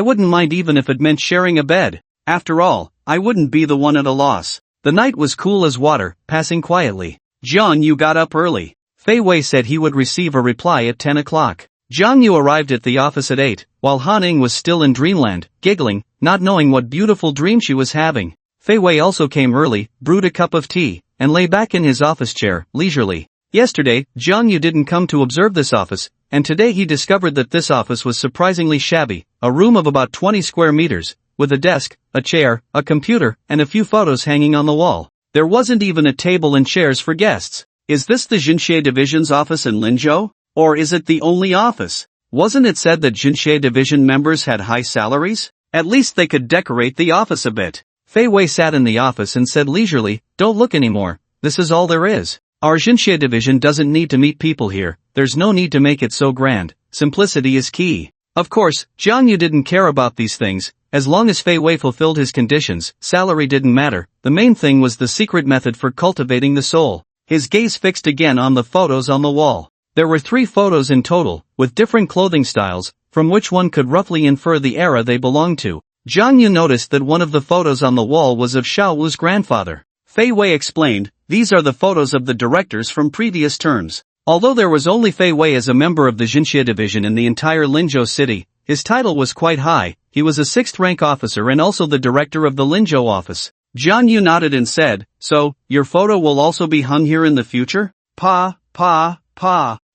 wouldn't mind even if it meant sharing a bed. After all, I wouldn't be the one at a loss. The night was cool as water, passing quietly. Jiang Yu got up early. Fei Wei said he would receive a reply at 10 o'clock. Jiang Yu arrived at the office at 8, while Han Ning was still in dreamland, giggling, not knowing what beautiful dream she was having. Fei Wei also came early, brewed a cup of tea, and lay back in his office chair, leisurely. Yesterday, Jiang Yu didn't come to observe this office, and today he discovered that this office was surprisingly shabby, a room of about 20 square meters, with a desk, a chair, a computer, and a few photos hanging on the wall. There wasn't even a table and chairs for guests. Is this the Jinxie Division's office in Linzhou? Or is it the only office? Wasn't it said that Jinxie Division members had high salaries? At least they could decorate the office a bit. Fei Wei sat in the office and said leisurely, don't look anymore, this is all there is. Our Xinxie division doesn't need to meet people here, there's no need to make it so grand, simplicity is key. Of course, Jiang Yu didn't care about these things, as long as Fei Wei fulfilled his conditions, salary didn't matter, the main thing was the secret method for cultivating the soul. His gaze fixed again on the photos on the wall. There were 3 photos in total, with different clothing styles, from which one could roughly infer the era they belonged to. Jiang Yu noticed that one of the photos on the wall was of Xiao Wu's grandfather. Fei Wei explained, these are the photos of the directors from previous terms. Although there was only Fei Wei as a member of the Xinxie division in the entire Linzhou city, his title was quite high, he was a 6th rank officer and also the director of the Linzhou office. Jiang Yu nodded and said, so, your photo will also be hung here in the future? Pa.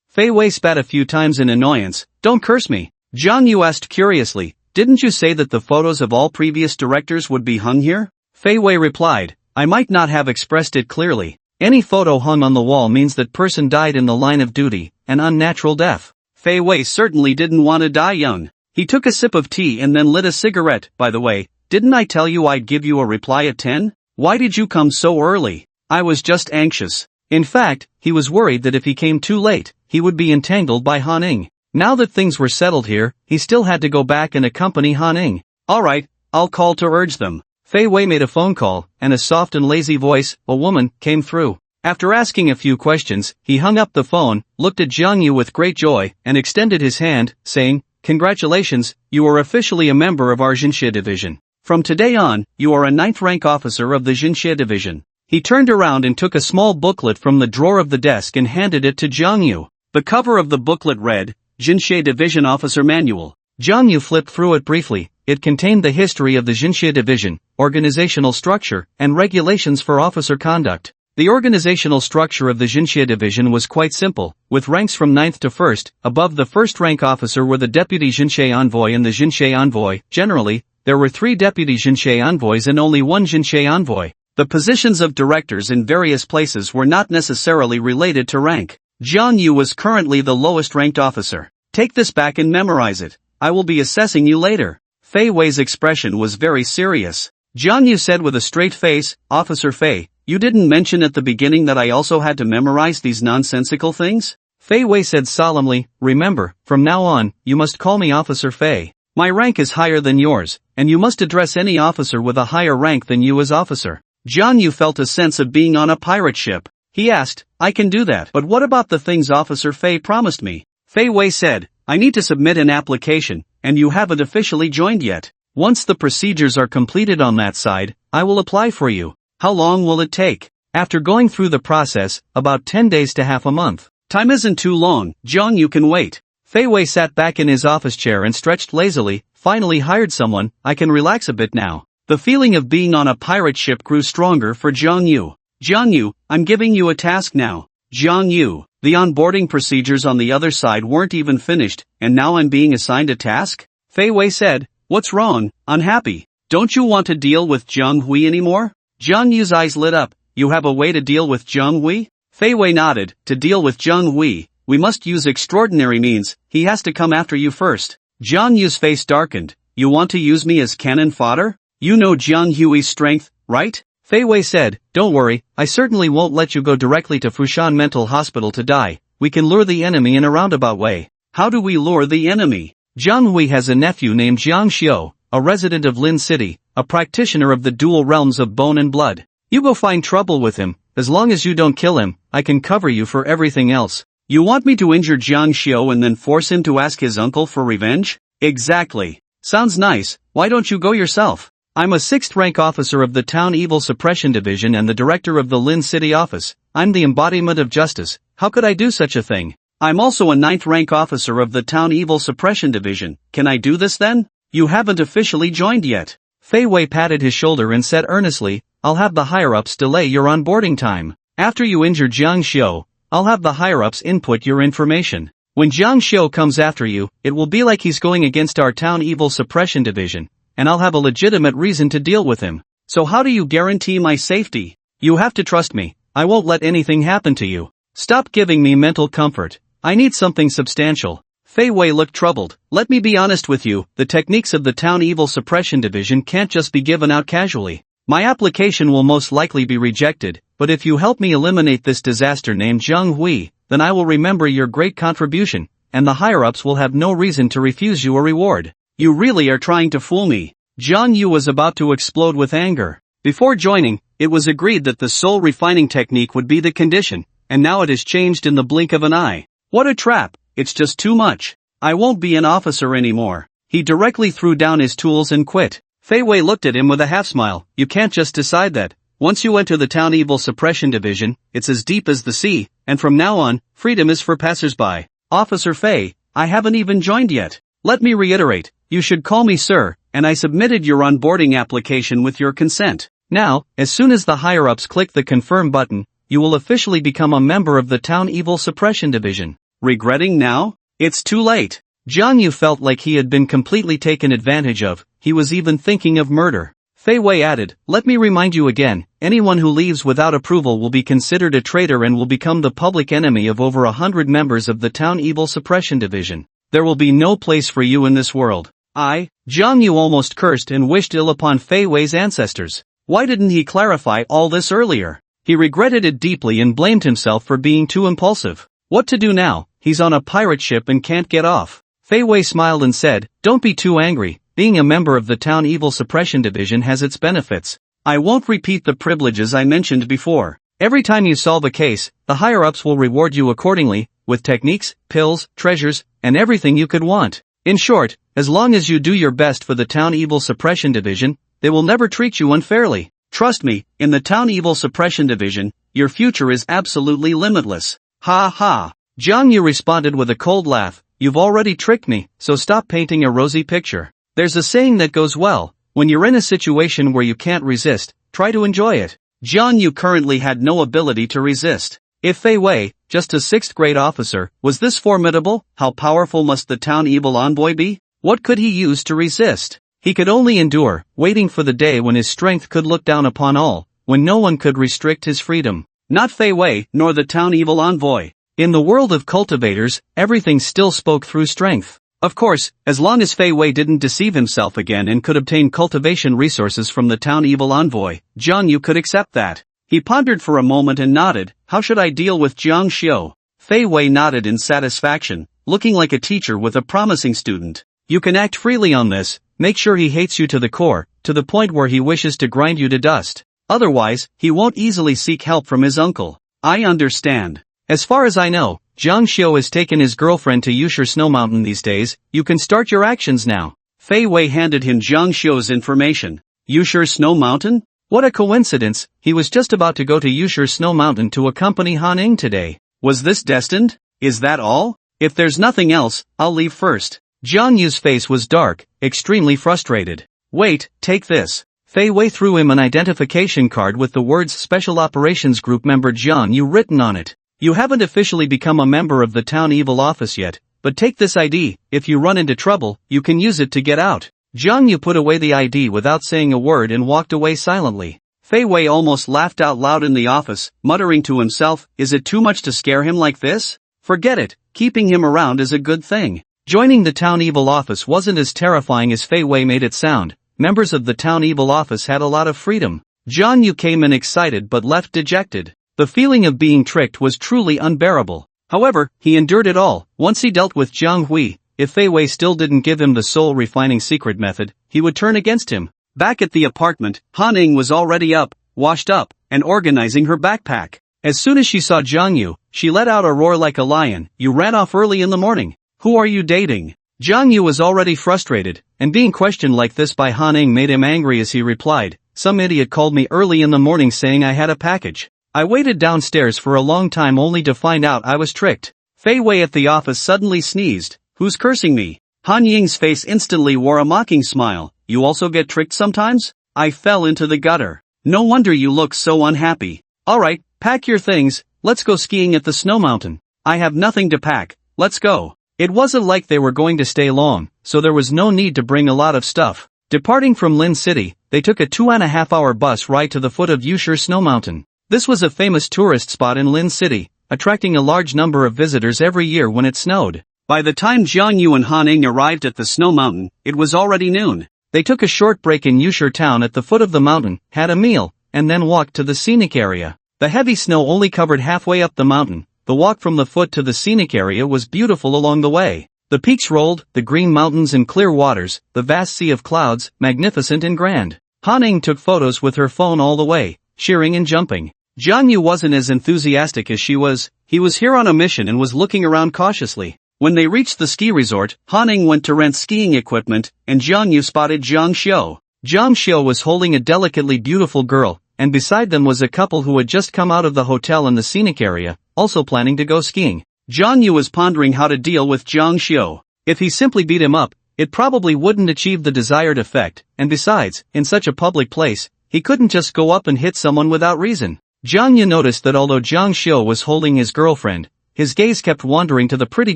Fei Wei spat a few times in annoyance, don't curse me. Jiang Yu asked curiously, didn't you say that the photos of all previous directors would be hung here? Fei Wei replied, I might not have expressed it clearly. Any photo hung on the wall means that person died in the line of duty, an unnatural death. Fei Wei certainly didn't want to die young. He took a sip of tea and then lit a cigarette. By the way, didn't I tell you I'd give you a reply at 10? Why did you come so early? I was just anxious. In fact, he was worried that if he came too late, he would be entangled by Han Ning. Now that things were settled here, he still had to go back and accompany Han Ning. Alright, I'll call to urge them. Fei Wei made a phone call, and a soft and lazy voice, a woman, came through. After asking a few questions, he hung up the phone, looked at Jiang Yu with great joy, and extended his hand, saying, congratulations, you are officially a member of our Xinxie division. From today on, you are a 9th rank officer of the Xinxie division. He turned around and took a small booklet from the drawer of the desk and handed it to Jiang Yu. The cover of the booklet read, Xinxie Division Officer Manual. Jiang Yu flipped through it briefly. It contained the history of the Xinxie division, organizational structure, and regulations for officer conduct. The organizational structure of the Xinxie division was quite simple, with ranks from 9th to 1st. Above the 1st rank officer were the deputy Xinxie envoy and the Xinxie envoy. Generally, there were 3 deputy Xinxie envoys and only 1 Xinxie envoy. The positions of directors in various places were not necessarily related to rank. Jiang Yu was currently the lowest ranked officer. Take this back and memorize it. I will be assessing you later. Fei Wei's expression was very serious. Jiang Yu said with a straight face, Officer Fei, you didn't mention at the beginning that I also had to memorize these nonsensical things? Fei Wei said solemnly, remember, from now on, you must call me Officer Fei. My rank is higher than yours, and you must address any officer with a higher rank than you as officer. Jiang Yu felt a sense of being on a pirate ship. He asked, I can do that, but what about the things Officer Fei promised me? Fei Wei said, I need to submit an application, and you haven't officially joined yet. Once the procedures are completed on that side, I will apply for you. How long will it take? After going through the process, about 10 days to half a month. Time isn't too long, Jiang Yu can wait. Fei Wei sat back in his office chair and stretched lazily, finally hired someone, I can relax a bit now. The feeling of being on a pirate ship grew stronger for Jiang Yu. Jiang Yu, I'm giving you a task now. Jiang Yu, the onboarding procedures on the other side weren't even finished, and now I'm being assigned a task? Fei Wei said, what's wrong, unhappy? Don't you want to deal with Zhang Hui anymore? Jiang Yu's eyes lit up, you have a way to deal with Zhang Hui? Fei Wei nodded, to deal with Zhang Hui, we must use extraordinary means, he has to come after you first. Jiang Yu's face darkened, you want to use me as cannon fodder? You know Zhang Hui's strength, right? Fei Wei said, don't worry, I certainly won't let you go directly to Fushan Mental Hospital to die, we can lure the enemy in a roundabout way. How do we lure the enemy? Zhang Hui has a nephew named Jiang Xiu, a resident of Lin City, a practitioner of the dual realms of bone and blood. You go find trouble with him, as long as you don't kill him, I can cover you for everything else. You want me to injure Jiang Xiu and then force him to ask his uncle for revenge? Exactly. Sounds nice, why don't you go yourself? I'm a 6th rank officer of the Town Evil Suppression Division and the director of the Lin City office. I'm the embodiment of justice, how could I do such a thing? I'm also a 9th rank officer of the Town Evil Suppression Division, can I do this then? You haven't officially joined yet. Fei Wei patted his shoulder and said earnestly, I'll have the higher-ups delay your onboarding time. After you injure Jiang Xiu, I'll have the higher-ups input your information. When Jiang Xiu comes after you, it will be like he's going against our Town Evil Suppression Division, and I'll have a legitimate reason to deal with him. So how do you guarantee my safety? You have to trust me, I won't let anything happen to you. Stop giving me mental comfort, I need something substantial. Fei Wei looked troubled, let me be honest with you, the techniques of the Town Evil Suppression Division can't just be given out casually. My application will most likely be rejected, but if you help me eliminate this disaster named Zhang Hui, then I will remember your great contribution, and the higher-ups will have no reason to refuse you a reward. You really are trying to fool me. Zhang Yu was about to explode with anger. Before joining, it was agreed that the soul refining technique would be the condition, and now it has changed in the blink of an eye. What a trap, it's just too much. I won't be an officer anymore. He directly threw down his tools and quit. Fei Wei looked at him with a half-smile. You can't just decide that. Once you enter the town evil suppression division, it's as deep as the sea, and from now on, freedom is for passers-by. Officer Fei, I haven't even joined yet. Let me reiterate, you should call me sir, and I submitted your onboarding application with your consent. Now, as soon as the higher-ups click the confirm button, you will officially become a member of the town evil suppression division. Regretting now? It's too late. Zhang Yu felt like he had been completely taken advantage of. He was even thinking of murder. Fei Wei added, let me remind you again, anyone who leaves without approval will be considered a traitor and will become the public enemy of over 100 members of the town evil suppression division. There will be no place for you in this world. Zhang Yu almost cursed and wished ill upon Fei Wei's ancestors. Why didn't he clarify all this earlier? He regretted it deeply and blamed himself for being too impulsive. What to do now? He's on a pirate ship and can't get off. Fei Wei smiled and said, don't be too angry. Being a member of the town evil suppression division has its benefits. I won't repeat the privileges I mentioned before. Every time you solve a case, the higher-ups will reward you accordingly, with techniques, pills, treasures, and everything you could want. In short, as long as you do your best for the town evil suppression division, they will never treat you unfairly. Trust me, in the town evil suppression division, your future is absolutely limitless. Ha ha. Zhang Yu responded with a cold laugh, you've already tricked me, so stop painting a rosy picture. There's a saying that goes well, when you're in a situation where you can't resist, try to enjoy it. Zhang Yu currently had no ability to resist. If Fei Wei, just a 6th grade officer, was this formidable, how powerful must the town evil envoy be? What could he use to resist? He could only endure, waiting for the day when his strength could look down upon all, when no one could restrict his freedom. Not Fei Wei, nor the town evil envoy. In the world of cultivators, everything still spoke through strength. Of course, as long as Fei Wei didn't deceive himself again and could obtain cultivation resources from the town evil envoy, Zhang Yu could accept that. He pondered for a moment and nodded, how should I deal with Jiang Xiu? Fei Wei nodded in satisfaction, looking like a teacher with a promising student. You can act freely on this, make sure he hates you to the core, to the point where he wishes to grind you to dust. Otherwise, he won't easily seek help from his uncle. I understand. As far as I know, Jiang Xiu has taken his girlfriend to Yushir Snow Mountain these days, you can start your actions now. Fei Wei handed him Jiang Xiu's information. Yushir Snow Mountain? What a coincidence, he was just about to go to Yushir Snow Mountain to accompany Han Ning today. Was this destined? Is that all? If there's nothing else, I'll leave first. Jiang Yu's face was dark, extremely frustrated. Wait, take this. Fei Wei threw him an identification card with the words Special Operations Group member Jiang Yu written on it. You haven't officially become a member of the town evil office yet, but take this ID, if you run into trouble, you can use it to get out. Jiang Yu put away the ID without saying a word and walked away silently. Fei Wei almost laughed out loud in the office, muttering to himself, is it too much to scare him like this? Forget it, keeping him around is a good thing. Joining the town evil office wasn't as terrifying as Fei Wei made it sound. Members of the town evil office had a lot of freedom. Jiang Yu came in excited but left dejected. The feeling of being tricked was truly unbearable. However, he endured it all. Once he dealt with Zhang Hui, if Fei Wei still didn't give him the soul refining secret method, he would turn against him. Back at the apartment, Han Ning was already up, washed up, and organizing her backpack. As soon as she saw Zhang Yu, she let out a roar like a lion. You ran off early in the morning. Who are you dating? Zhang Yu was already frustrated, and being questioned like this by Han Ning made him angry as he replied, some idiot called me early in the morning saying I had a package. I waited downstairs for a long time only to find out I was tricked. Fei Wei at the office suddenly sneezed. Who's cursing me? Han Ying's face instantly wore a mocking smile. You also get tricked sometimes? I fell into the gutter. No wonder you look so unhappy. Alright, pack your things, let's go skiing at the snow mountain. I have nothing to pack, let's go. It wasn't like they were going to stay long, so there was no need to bring a lot of stuff. Departing from Lin City, they took a 2.5-hour bus ride to the foot of Yushir Snow Mountain. This was a famous tourist spot in Lin City, attracting a large number of visitors every year when it snowed. By the time Jiang Yu and Han Ning arrived at the snow mountain, it was already noon. They took a short break in Yushir town at the foot of the mountain, had a meal, and then walked to the scenic area. The heavy snow only covered halfway up the mountain. The walk from the foot to the scenic area was beautiful along the way. The peaks rolled, the green mountains and clear waters, the vast sea of clouds, magnificent and grand. Han-ing took photos with her phone all the way, cheering and jumping. Jang Yu wasn't as enthusiastic as she was. He was here on a mission and was looking around cautiously. When they reached the ski resort, Han-ing went to rent skiing equipment, and Jang Yu spotted Zhang Xiu. Zhang Xiu was holding a delicately beautiful girl, and beside them was a couple who had just come out of the hotel in the scenic area, also planning to go skiing. Zhang Yu was pondering how to deal with Zhang Xiu. If he simply beat him up, it probably wouldn't achieve the desired effect, and besides, in such a public place, he couldn't just go up and hit someone without reason. Zhang Yu noticed that although Zhang Xiu was holding his girlfriend, his gaze kept wandering to the pretty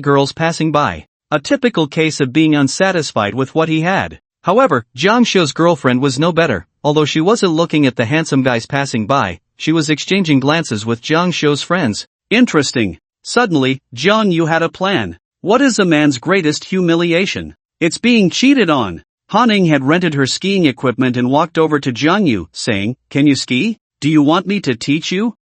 girls passing by. A typical case of being unsatisfied with what he had. However, Zhang Xiu's girlfriend was no better. Although she wasn't looking at the handsome guys passing by, she was exchanging glances with Zhang Xiu's friends. Interesting. Suddenly, Zhang Yu had a plan. What is a man's greatest humiliation? It's being cheated on. Han-ing had rented her skiing equipment and walked over to Zhang Yu, saying, "Can you ski? Do you want me to teach you?"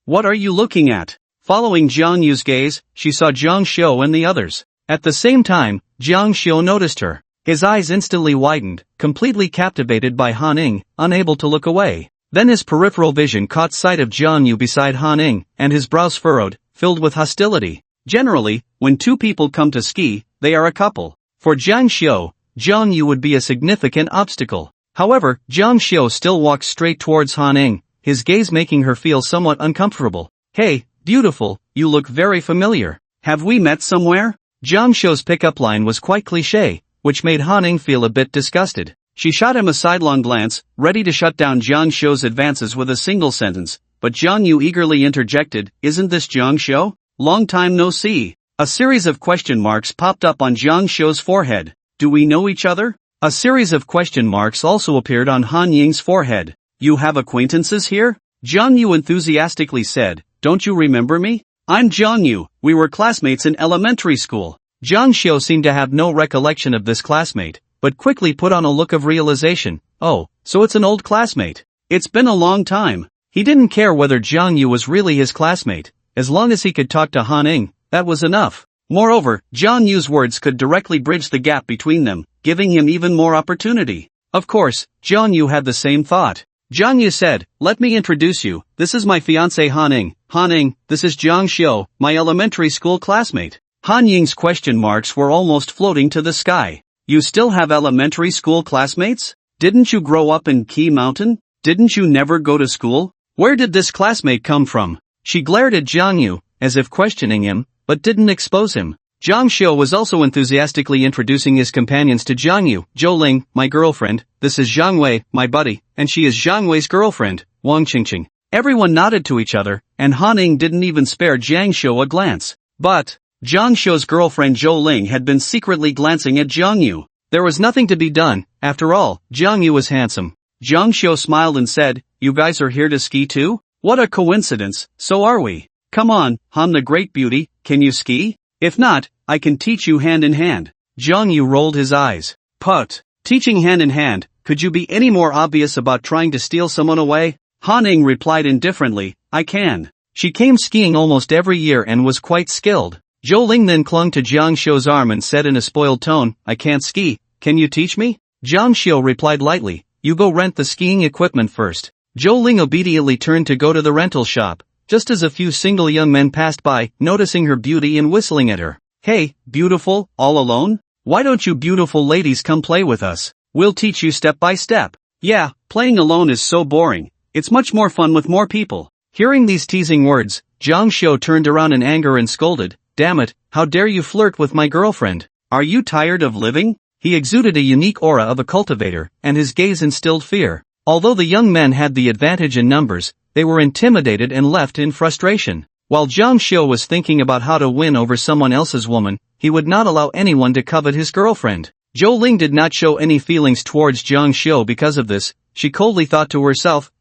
What are you looking at? Following Zhang Yu's gaze, she saw Zhang Xiu and the others. At the same time, Zhang Xiu noticed her. His eyes instantly widened, completely captivated by Han-ing, unable to look away. Then his peripheral vision caught sight of Zhang Yu beside Han-ing, and his brows furrowed, filled with hostility. Generally, when two people come to ski, they are a couple. For Zhang Xiu, Zhang Yu would be a significant obstacle. However, Zhang Xiu still walked straight towards Han-ing, his gaze making her feel somewhat uncomfortable. "Hey, beautiful, you look very familiar. Have we met somewhere?" Zhang Xiu's pickup line was quite cliché, which made Han-ing feel a bit disgusted. She shot him a sidelong glance, ready to shut down Zhang Xiu's advances with a single sentence, but Zhang Yu eagerly interjected, "Isn't this Zhang Xiu? Long time no see." A series of question marks popped up on Zhang Xiu's forehead. "Do we know each other?" A series of question marks also appeared on Han Ying's forehead. "You have acquaintances here?" Zhang Yu enthusiastically said, "Don't you remember me? I'm Zhang Yu, we were classmates in elementary school." Zhang Xiu seemed to have no recollection of this classmate, but quickly put on a look of realization. "Oh, so it's an old classmate. It's been a long time." He didn't care whether Zhang Yu was really his classmate. As long as he could talk to Han-ing, that was enough. Moreover, Zhang Yu's words could directly bridge the gap between them, giving him even more opportunity. Of course, Zhang Yu had the same thought. Zhang Yu said, "Let me introduce you, this is my fiancé Han-ing. Han-ing, this is Zhang Xiu, my elementary school classmate." Han Ying's question marks were almost floating to the sky. "You still have elementary school classmates? Didn't you grow up in Qi Mountain? Didn't you never go to school? Where did this classmate come from?" She glared at Zhang Yu, as if questioning him, but didn't expose him. Zhang Xiu was also enthusiastically introducing his companions to Zhang Yu. "Dueling, my girlfriend, this is Zhang Wei, my buddy, and she is Zhang Wei's girlfriend, Wang Qingqing." Everyone nodded to each other, and Han-ing didn't even spare Zhang Xiu a glance. But Zhang Xiu's girlfriend Dueling had been secretly glancing at Zhang Yu. There was nothing to be done. After all, Zhang Yu was handsome. Zhang Xiu smiled and said, "You guys are here to ski too? What a coincidence, so are we. Come on, Han the Great Beauty, can you ski? If not, I can teach you hand in hand." Zhang Yu rolled his eyes. "Put, teaching hand in hand, could you be any more obvious about trying to steal someone away?" Han-ing replied indifferently, "I can." She came skiing almost every year and was quite skilled. Dueling then clung to Zhang Xiu's arm and said in a spoiled tone, "I can't ski, can you teach me?" Zhang Xiu replied lightly, "You go rent the skiing equipment first." Dueling obediently turned to go to the rental shop, just as a few single young men passed by, noticing her beauty and whistling at her. "Hey, beautiful, all alone? Why don't you beautiful ladies come play with us? We'll teach you step by step." "Yeah, playing alone is so boring. It's much more fun with more people." Hearing these teasing words, Zhang Xiu turned around in anger and scolded, "Damn it, how dare you flirt with my girlfriend? Are you tired of living?" He exuded a unique aura of a cultivator, and his gaze instilled fear. Although the young men had the advantage in numbers, they were intimidated and left in frustration. While Zhang Xiu was thinking about how to win over someone else's woman, he would not allow anyone to covet his girlfriend. Dueling did not show any feelings towards Zhang Xiu because of this. She coldly thought to herself,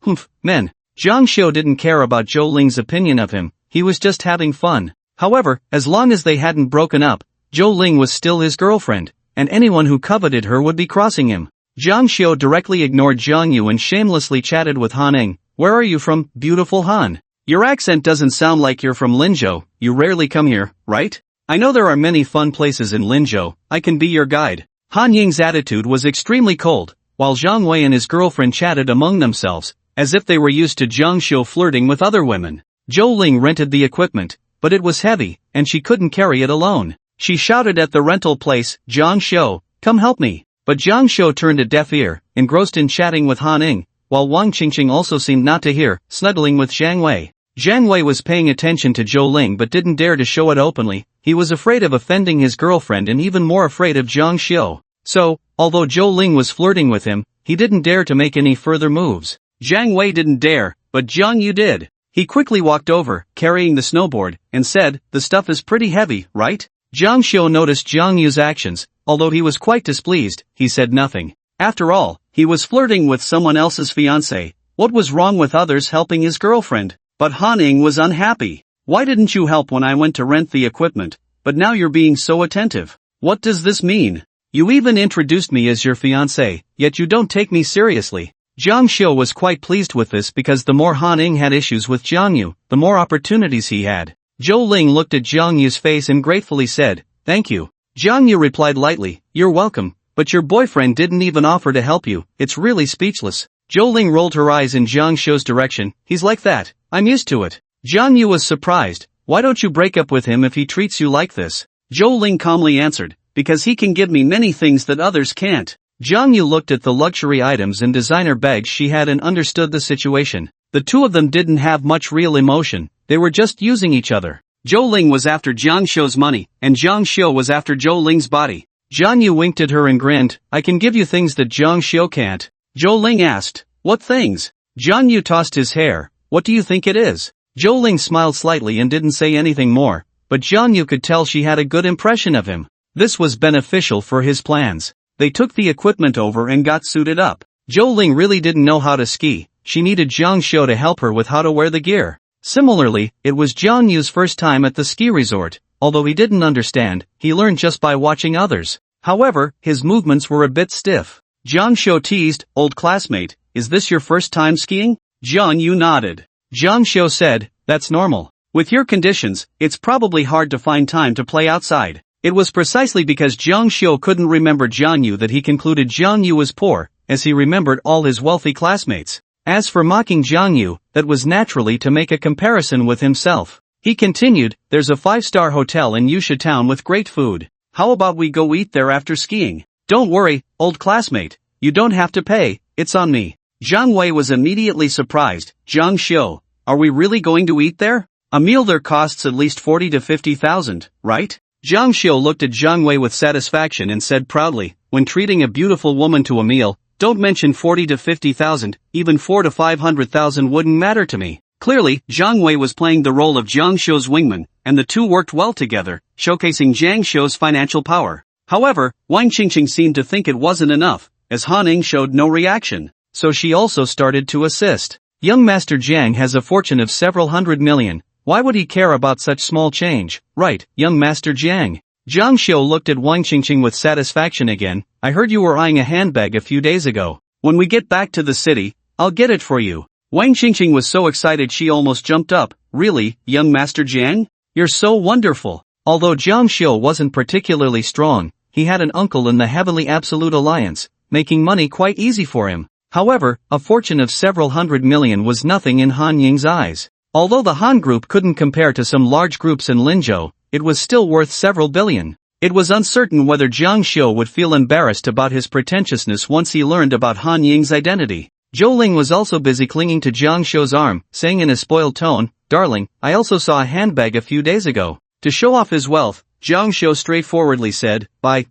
men. Zhang Xiu didn't care about Dueling's opinion of him, he was just having fun. However, as long as they hadn't broken up, Dueling was still his girlfriend, and anyone who coveted her would be crossing him. Zhang Xiu directly ignored Zhang Yu and shamelessly chatted with Han-ing. "Where are you from, beautiful Han? Your accent doesn't sound like you're from Linzhou, you rarely come here, right? I know there are many fun places in Linzhou, I can be your guide. Han Ying's attitude was extremely cold, while Zhang Wei and his girlfriend chatted among themselves, as if they were used to Zhang Xiu flirting with other women. Zhou Ling rented the equipment, but it was heavy, and she couldn't carry it alone. She shouted at the rental place, Zhang Xiu, come help me. But Zhang Xiu turned a deaf ear, engrossed in chatting with Han Ying, while Wang Qingqing also seemed not to hear, snuggling with Zhang Wei. Zhang Wei was paying attention to Zhou Ling but didn't dare to show it openly. He was afraid of offending his girlfriend and even more afraid of Zhang Xiu. So, although Zhou Ling was flirting with him, he didn't dare to make any further moves. Zhang Wei didn't dare, but Zhang Yu did. He quickly walked over, carrying the snowboard, and said, the stuff is pretty heavy, right? Zhang Xiu noticed Zhang Yu's actions. Although he was quite displeased, he said nothing. After all, he was flirting with someone else's fiancée. What was wrong with others helping his girlfriend? But Han Ying was unhappy. Why didn't you help when I went to rent the equipment, but now you're being so attentive? What does this mean? You even introduced me as your fiancé, yet you don't take me seriously. Zhang Xiu was quite pleased with this because the more Han Ying had issues with Zhang Yu, the more opportunities he had. Zhou Ling looked at Zhang Yu's face and gratefully said, thank you. Zhang Yu replied lightly, you're welcome, but your boyfriend didn't even offer to help you, it's really speechless. Zhou Ling rolled her eyes in Zhang Xiu's direction, he's like that, I'm used to it. Zhang Yu was surprised, why don't you break up with him if he treats you like this? Zhou Ling calmly answered, because he can give me many things that others can't. Zhang Yu looked at the luxury items and designer bags she had and understood the situation. The two of them didn't have much real emotion, they were just using each other. Zhou Ling was after Zhang Xiu's money, and Zhang Xiu was after Zhou Ling's body. Zhang Yu winked at her and grinned, I can give you things that Zhang Xiu can't. Zhou Ling asked, what things? Zhang Yu tossed his hair, what do you think it is? Zhou Ling smiled slightly and didn't say anything more, but Zhang Yu could tell she had a good impression of him. This was beneficial for his plans. They took the equipment over and got suited up. Zhou Ling really didn't know how to ski, she needed Zhang Xiu to help her with how to wear the gear. Similarly, it was Zhang Yu's first time at the ski resort. Although he didn't understand, he learned just by watching others. However, his movements were a bit stiff. Zhang Xiu teased, old classmate, is this your first time skiing? Zhang Yu nodded. Zhang Xiu said, that's normal. With your conditions, it's probably hard to find time to play outside. It was precisely because Zhang Xiu couldn't remember Zhang Yu that he concluded Zhang Yu was poor, as he remembered all his wealthy classmates. As for mocking Zhang Yu, that was naturally to make a comparison with himself. He continued, there's a 5-star hotel in Yusha town with great food. How about we go eat there after skiing? Don't worry, old classmate, you don't have to pay, it's on me. Zhang Wei was immediately surprised, Zhang Xiu, are we really going to eat there? A meal there costs at least 40 to 50,000, right? Zhang Xiu looked at Zhang Wei with satisfaction and said proudly, when treating a beautiful woman to a meal, don't mention 40 to 50,000, even 4 to 500,000 wouldn't matter to me. Clearly, Zhang Wei was playing the role of Zhang Xiu's wingman, and the two worked well together, showcasing Zhang Xiu's financial power. However, Wang Qingqing seemed to think it wasn't enough, as Han Ying showed no reaction, so she also started to assist. Young Master Jiang has a fortune of several hundred million, why would he care about such small change? Right, young Master Jiang. Zhang Xiu looked at Wang Qingqing with satisfaction again, I heard you were eyeing a handbag a few days ago. When we get back to the city, I'll get it for you. Wang Qingqing was so excited she almost jumped up, really, young Master Jiang? You're so wonderful. Although Zhang Xiu wasn't particularly strong, he had an uncle in the Heavenly Absolute Alliance, making money quite easy for him. However, a fortune of several hundred million was nothing in Han Ying's eyes. Although the Han group couldn't compare to some large groups in Linzhou, it was still worth several billion. It was uncertain whether Zhang Xiu would feel embarrassed about his pretentiousness once he learned about Han Ying's identity. Zhou Ling was also busy clinging to Zhang Xiu's arm, saying in a spoiled tone, darling, I also saw a handbag a few days ago. To show off his wealth, Zhang Xiu straightforwardly said, bye.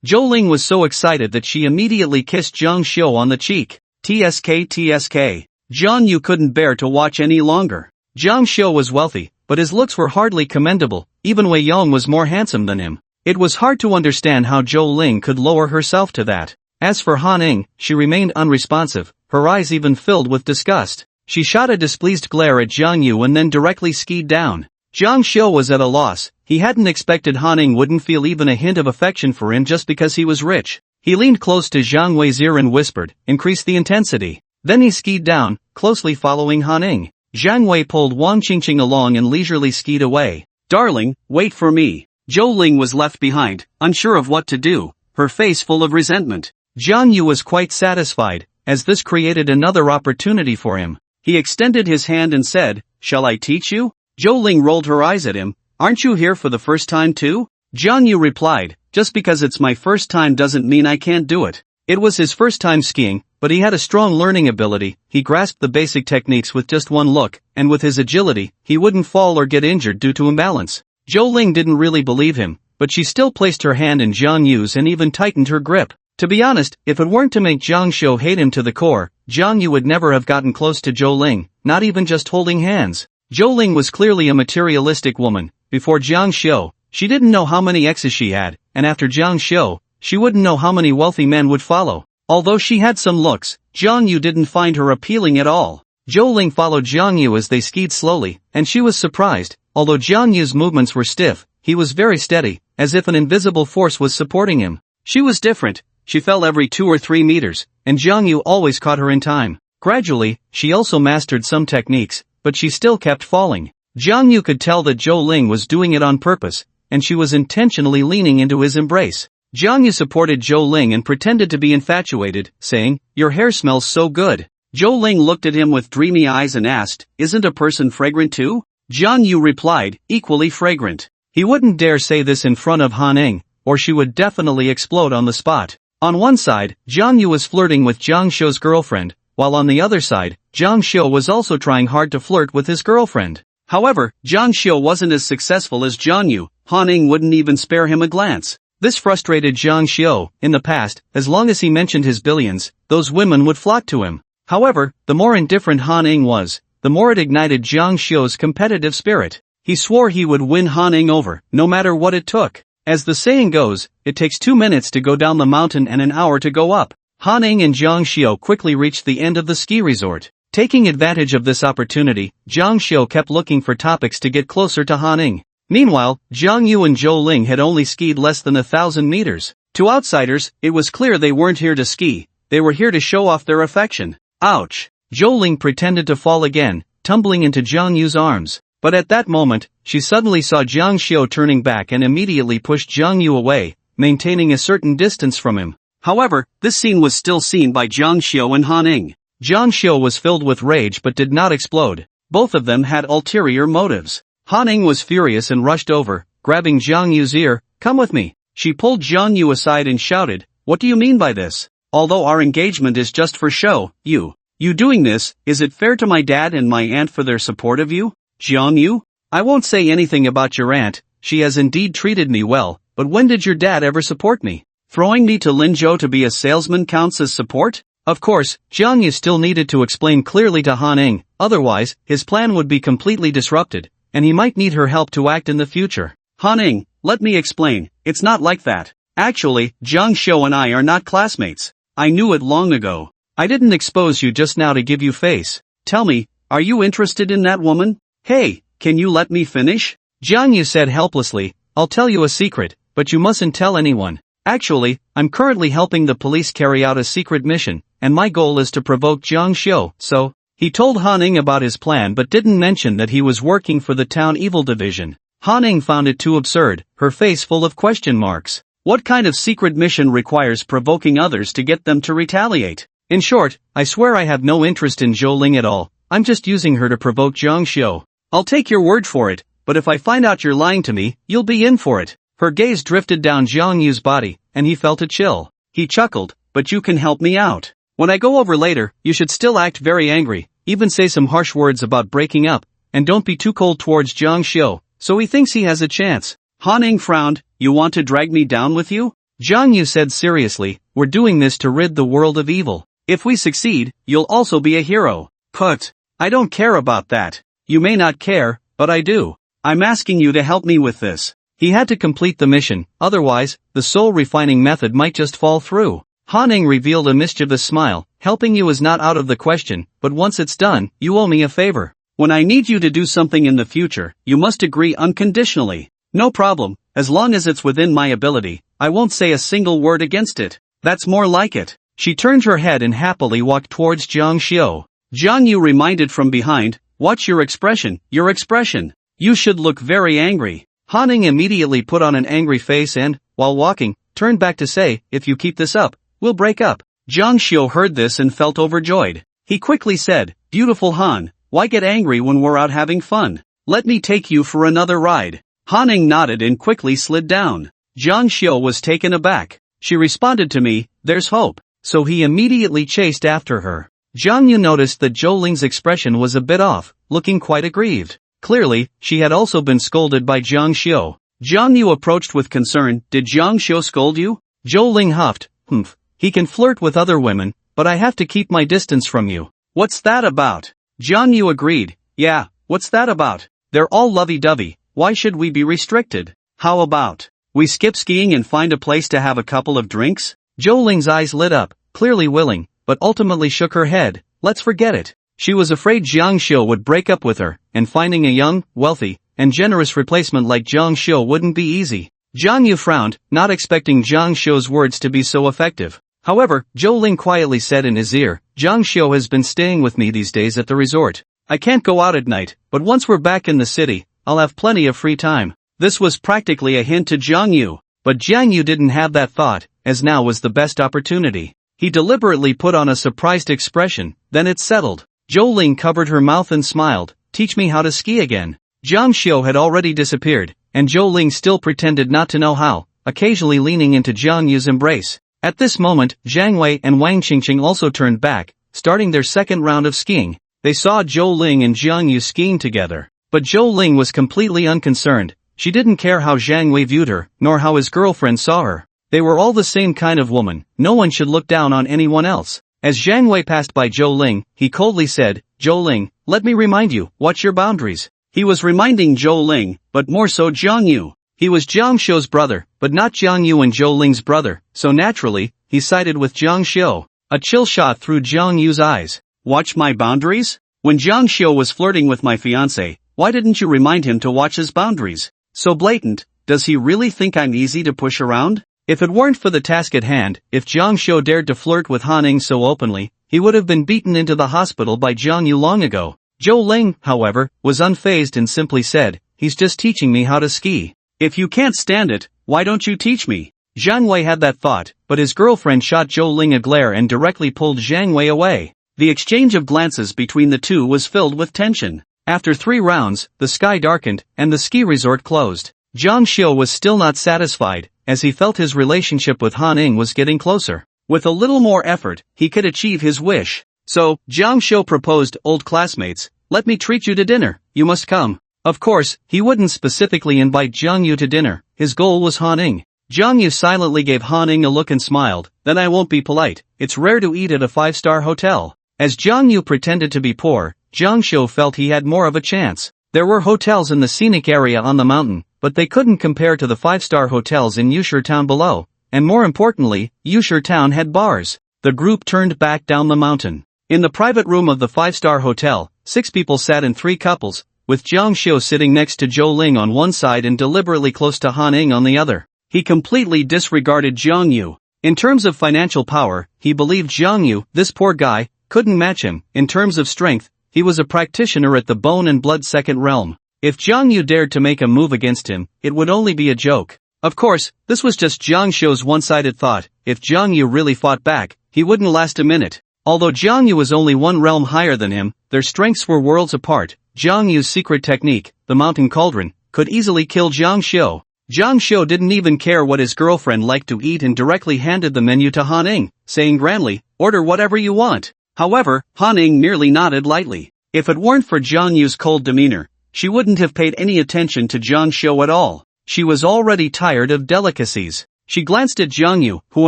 Zhou Ling was so excited that she immediately kissed Zhang Xiu on the cheek. TSK. Zhang Yu couldn't bear to watch any longer. Zhang Xiu was wealthy, but his looks were hardly commendable, even Wei Yong was more handsome than him. It was hard to understand how Zhou Ling could lower herself to that. As for Han Ying, she remained unresponsive, her eyes even filled with disgust. She shot a displeased glare at Zhang Yu and then directly skied down. Zhang Xiu was at a loss, he hadn't expected Han Ying wouldn't feel even a hint of affection for him just because he was rich. He leaned close to Zhang Wei's ear and whispered, increase the intensity. Then he skied down, closely following Han Ying. Jiang Wei pulled Wang Qingqing along and leisurely skied away. Darling, wait for me. Zhou Ling was left behind, unsure of what to do, her face full of resentment. Jiang Yu was quite satisfied, as this created another opportunity for him. He extended his hand and said, "Shall I teach you?" Zhou Ling rolled her eyes at him. "Aren't you here for the first time too?" Jiang Yu replied, "Just because it's my first time doesn't mean I can't do it." It was his first time skiing, but he had a strong learning ability. He grasped the basic techniques with just one look, and with his agility, he wouldn't fall or get injured due to imbalance. Zhou Ling didn't really believe him, but she still placed her hand in Jiang Yu's and even tightened her grip. To be honest, if it weren't to make Jiang Xiu hate him to the core, Jiang Yu would never have gotten close to Zhou Ling, not even just holding hands. Zhou Ling was clearly a materialistic woman. Before Jiang Xiu, she didn't know how many exes she had, and after Jiang Xiu, she wouldn't know how many wealthy men would follow. Although she had some looks, Jiang Yu didn't find her appealing at all. Zhou Ling followed Jiang Yu as they skied slowly, and she was surprised. Although Jiang Yu's movements were stiff, he was very steady, as if an invisible force was supporting him. She was different. She fell every 2 or 3 meters, and Jiang Yu always caught her in time. Gradually, she also mastered some techniques, but she still kept falling. Jiang Yu could tell that Zhou Ling was doing it on purpose, and she was intentionally leaning into his embrace. Jiang Yu supported Zhou Ling and pretended to be infatuated, saying, "Your hair smells so good." Zhou Ling looked at him with dreamy eyes and asked, "Isn't a person fragrant too?" Jiang Yu replied, "Equally fragrant." He wouldn't dare say this in front of Han Ning, or she would definitely explode on the spot. On one side, Jiang Yu was flirting with Jiang Xiu's girlfriend, while on the other side, Jiang Xiu was also trying hard to flirt with his girlfriend. However, Jiang Xiu wasn't as successful as Jiang Yu. Han Ning wouldn't even spare him a glance. This frustrated Jiang Xiu. In the past, as long as he mentioned his billions, those women would flock to him. However, the more indifferent Han Ning was, the more it ignited Jiang Xiu's competitive spirit. He swore he would win Han Ning over, no matter what it took. As the saying goes, it takes 2 minutes to go down the mountain and an hour to go up. Han Ning and Jiang Xiu quickly reached the end of the ski resort. Taking advantage of this opportunity, Jiang Xiu kept looking for topics to get closer to Han Ning. Meanwhile, Jiang Yu and Zhou Ling had only skied less than 1,000 meters. To outsiders, it was clear they weren't here to ski, they were here to show off their affection. Ouch! Zhou Ling pretended to fall again, tumbling into Jiang Yu's arms. But at that moment, she suddenly saw Jiang Xiu turning back and immediately pushed Jiang Yu away, maintaining a certain distance from him. However, this scene was still seen by Jiang Xiu and Han Ning. Jiang Xiu was filled with rage but did not explode. Both of them had ulterior motives. Han Ning was furious and rushed over, grabbing Jiang Yu's ear. "Come with me." She pulled Jiang Yu aside and shouted, "What do you mean by this? Although our engagement is just for show, you doing this, is it fair to my dad and my aunt for their support of you?" "Jiang Yu? I won't say anything about your aunt, she has indeed treated me well, but when did your dad ever support me? Throwing me to Linzhou to be a salesman counts as support?" Of course, Jiang Yu still needed to explain clearly to Han Ning, otherwise, his plan would be completely disrupted, and he might need her help to act in the future. "Han Ning, let me explain, it's not like that. Actually, Jiang Xiu and I are not classmates. I knew it long ago. I didn't expose you just now to give you face. Tell me, are you interested in that woman?" "Hey, can you let me finish?" Jiang Yu said helplessly, "I'll tell you a secret, but you mustn't tell anyone. Actually, I'm currently helping the police carry out a secret mission, and my goal is to provoke Jiang Xiu, so..." He told Han Ning about his plan but didn't mention that he was working for the town evil division. Han Ning found it too absurd, her face full of question marks. What kind of secret mission requires provoking others to get them to retaliate? In short, I swear I have no interest in Zhou Ling at all, I'm just using her to provoke Jiang Xiu. I'll take your word for it, but if I find out you're lying to me, you'll be in for it. Her gaze drifted down Jiang Yu's body, and he felt a chill. He chuckled, "But you can help me out. When I go over later, you should still act very angry, even say some harsh words about breaking up, and don't be too cold towards Jiang Xiu, so he thinks he has a chance." Han Ning frowned. "You want to drag me down with you?" Jiang Yu said seriously, "We're doing this to rid the world of evil. If we succeed, you'll also be a hero." "Put. I don't care about that." "You may not care, but I do. I'm asking you to help me with this." He had to complete the mission, otherwise, the soul-refining method might just fall through. Han Ning revealed a mischievous smile. "Helping you is not out of the question, but once it's done, you owe me a favor. When I need you to do something in the future, you must agree unconditionally." "No problem, as long as it's within my ability, I won't say a single word against it." "That's more like it." She turned her head and happily walked towards Jiang Xiu. Jiang Yu reminded from behind, Watch your expression, your expression. You should look very angry. Han Ning immediately put on an angry face and, while walking, turned back to say, if you keep this up, we'll break up. Zhang Xiu heard this and felt overjoyed. He quickly said, beautiful Han, why get angry when we're out having fun? Let me take you for another ride. Han Ning nodded and quickly slid down. Zhang Xiu was taken aback. She responded to me, there's hope. So he immediately chased after her. Zhang Yu noticed that Zhou Ling's expression was a bit off, looking quite aggrieved. Clearly, she had also been scolded by Zhang Xiu. Zhang Yu approached with concern, did Zhang Xiu scold you? Zhou Ling huffed, humph. He can flirt with other women, but I have to keep my distance from you. What's that about? Zhang Yu agreed, yeah, what's that about? They're all lovey-dovey, why should we be restricted? How about we skip skiing and find a place to have a couple of drinks? Zhou Ling's eyes lit up, clearly willing, but ultimately shook her head, let's forget it. She was afraid Zhang Xiu would break up with her, and finding a young, wealthy, and generous replacement like Zhang Xiu wouldn't be easy. Zhang Yu frowned, not expecting Zhang Xiu's words to be so effective. However, Zhou Ling quietly said in his ear, Zhang Xiu has been staying with me these days at the resort. I can't go out at night, but once we're back in the city, I'll have plenty of free time. This was practically a hint to Zhang Yu, but Zhang Yu didn't have that thought, as now was the best opportunity. He deliberately put on a surprised expression, then it settled. Zhou Ling covered her mouth and smiled, teach me how to ski again. Zhang Xiu had already disappeared, and Zhou Ling still pretended not to know how, occasionally leaning into Zhang Yu's embrace. At this moment, Zhang Wei and Wang Qingqing also turned back, starting their second round of skiing. They saw Zhou Ling and Zhang Yu skiing together. But Zhou Ling was completely unconcerned. She didn't care how Zhang Wei viewed her, nor how his girlfriend saw her. They were all the same kind of woman, no one should look down on anyone else. As Zhang Wei passed by Zhou Ling, he coldly said, Zhou Ling, let me remind you, watch your boundaries. He was reminding Zhou Ling, but more so Zhang Yu. He was Zhang Xiu's brother, but not Zhang Yu and Zhou Ling's brother, so naturally, he sided with Zhang Xiu. A chill shot through Zhang Yu's eyes. Watch my boundaries? When Zhang Xiu was flirting with my fiancé, why didn't you remind him to watch his boundaries? So blatant, does he really think I'm easy to push around? If it weren't for the task at hand, if Zhang Xiu dared to flirt with Han Ning so openly, he would have been beaten into the hospital by Zhang Yu long ago. Zhou Ling, however, was unfazed and simply said, he's just teaching me how to ski. If you can't stand it, why don't you teach me? Zhang Wei had that thought, but his girlfriend shot Zhou Ling a glare and directly pulled Zhang Wei away. The exchange of glances between the two was filled with tension. After 3 rounds, the sky darkened, and the ski resort closed. Zhang Xiu was still not satisfied, as he felt his relationship with Han Ning was getting closer. With a little more effort, he could achieve his wish. So, Zhang Xiu proposed, old classmates, let me treat you to dinner, you must come. Of course, he wouldn't specifically invite Zhang Yu to dinner, his goal was Han Ning. Zhang Yu silently gave Han Ning a look and smiled, then I won't be polite, it's rare to eat at a 5-star hotel. As Zhang Yu pretended to be poor, Zhang Xiu felt he had more of a chance. There were hotels in the scenic area on the mountain, but they couldn't compare to the 5-star hotels in Yushir Town below, and more importantly, Yushir Town had bars. The group turned back down the mountain. In the private room of the 5-star hotel, 6 people sat in 3 couples, with Zhang Xiu sitting next to Zhou Ling on one side and deliberately close to Han Ning on the other. He completely disregarded Zhang Yu. In terms of financial power, he believed Zhang Yu, this poor guy, couldn't match him. In terms of strength, he was a practitioner at the bone and blood second realm. If Zhang Yu dared to make a move against him, it would only be a joke. Of course, this was just Zhang Xiu's one-sided thought. If Zhang Yu really fought back, he wouldn't last a minute. Although Zhang Yu was only 1 realm higher than him, their strengths were worlds apart. Zhang Yu's secret technique, the mountain cauldron, could easily kill Zhang Xiu. Zhang Xiu didn't even care what his girlfriend liked to eat and directly handed the menu to Han Ning, saying grandly, order whatever you want. However, Han Ning merely nodded lightly. If it weren't for Zhang Yu's cold demeanor, she wouldn't have paid any attention to Zhang Xiu at all. She was already tired of delicacies. She glanced at Zhang Yu, who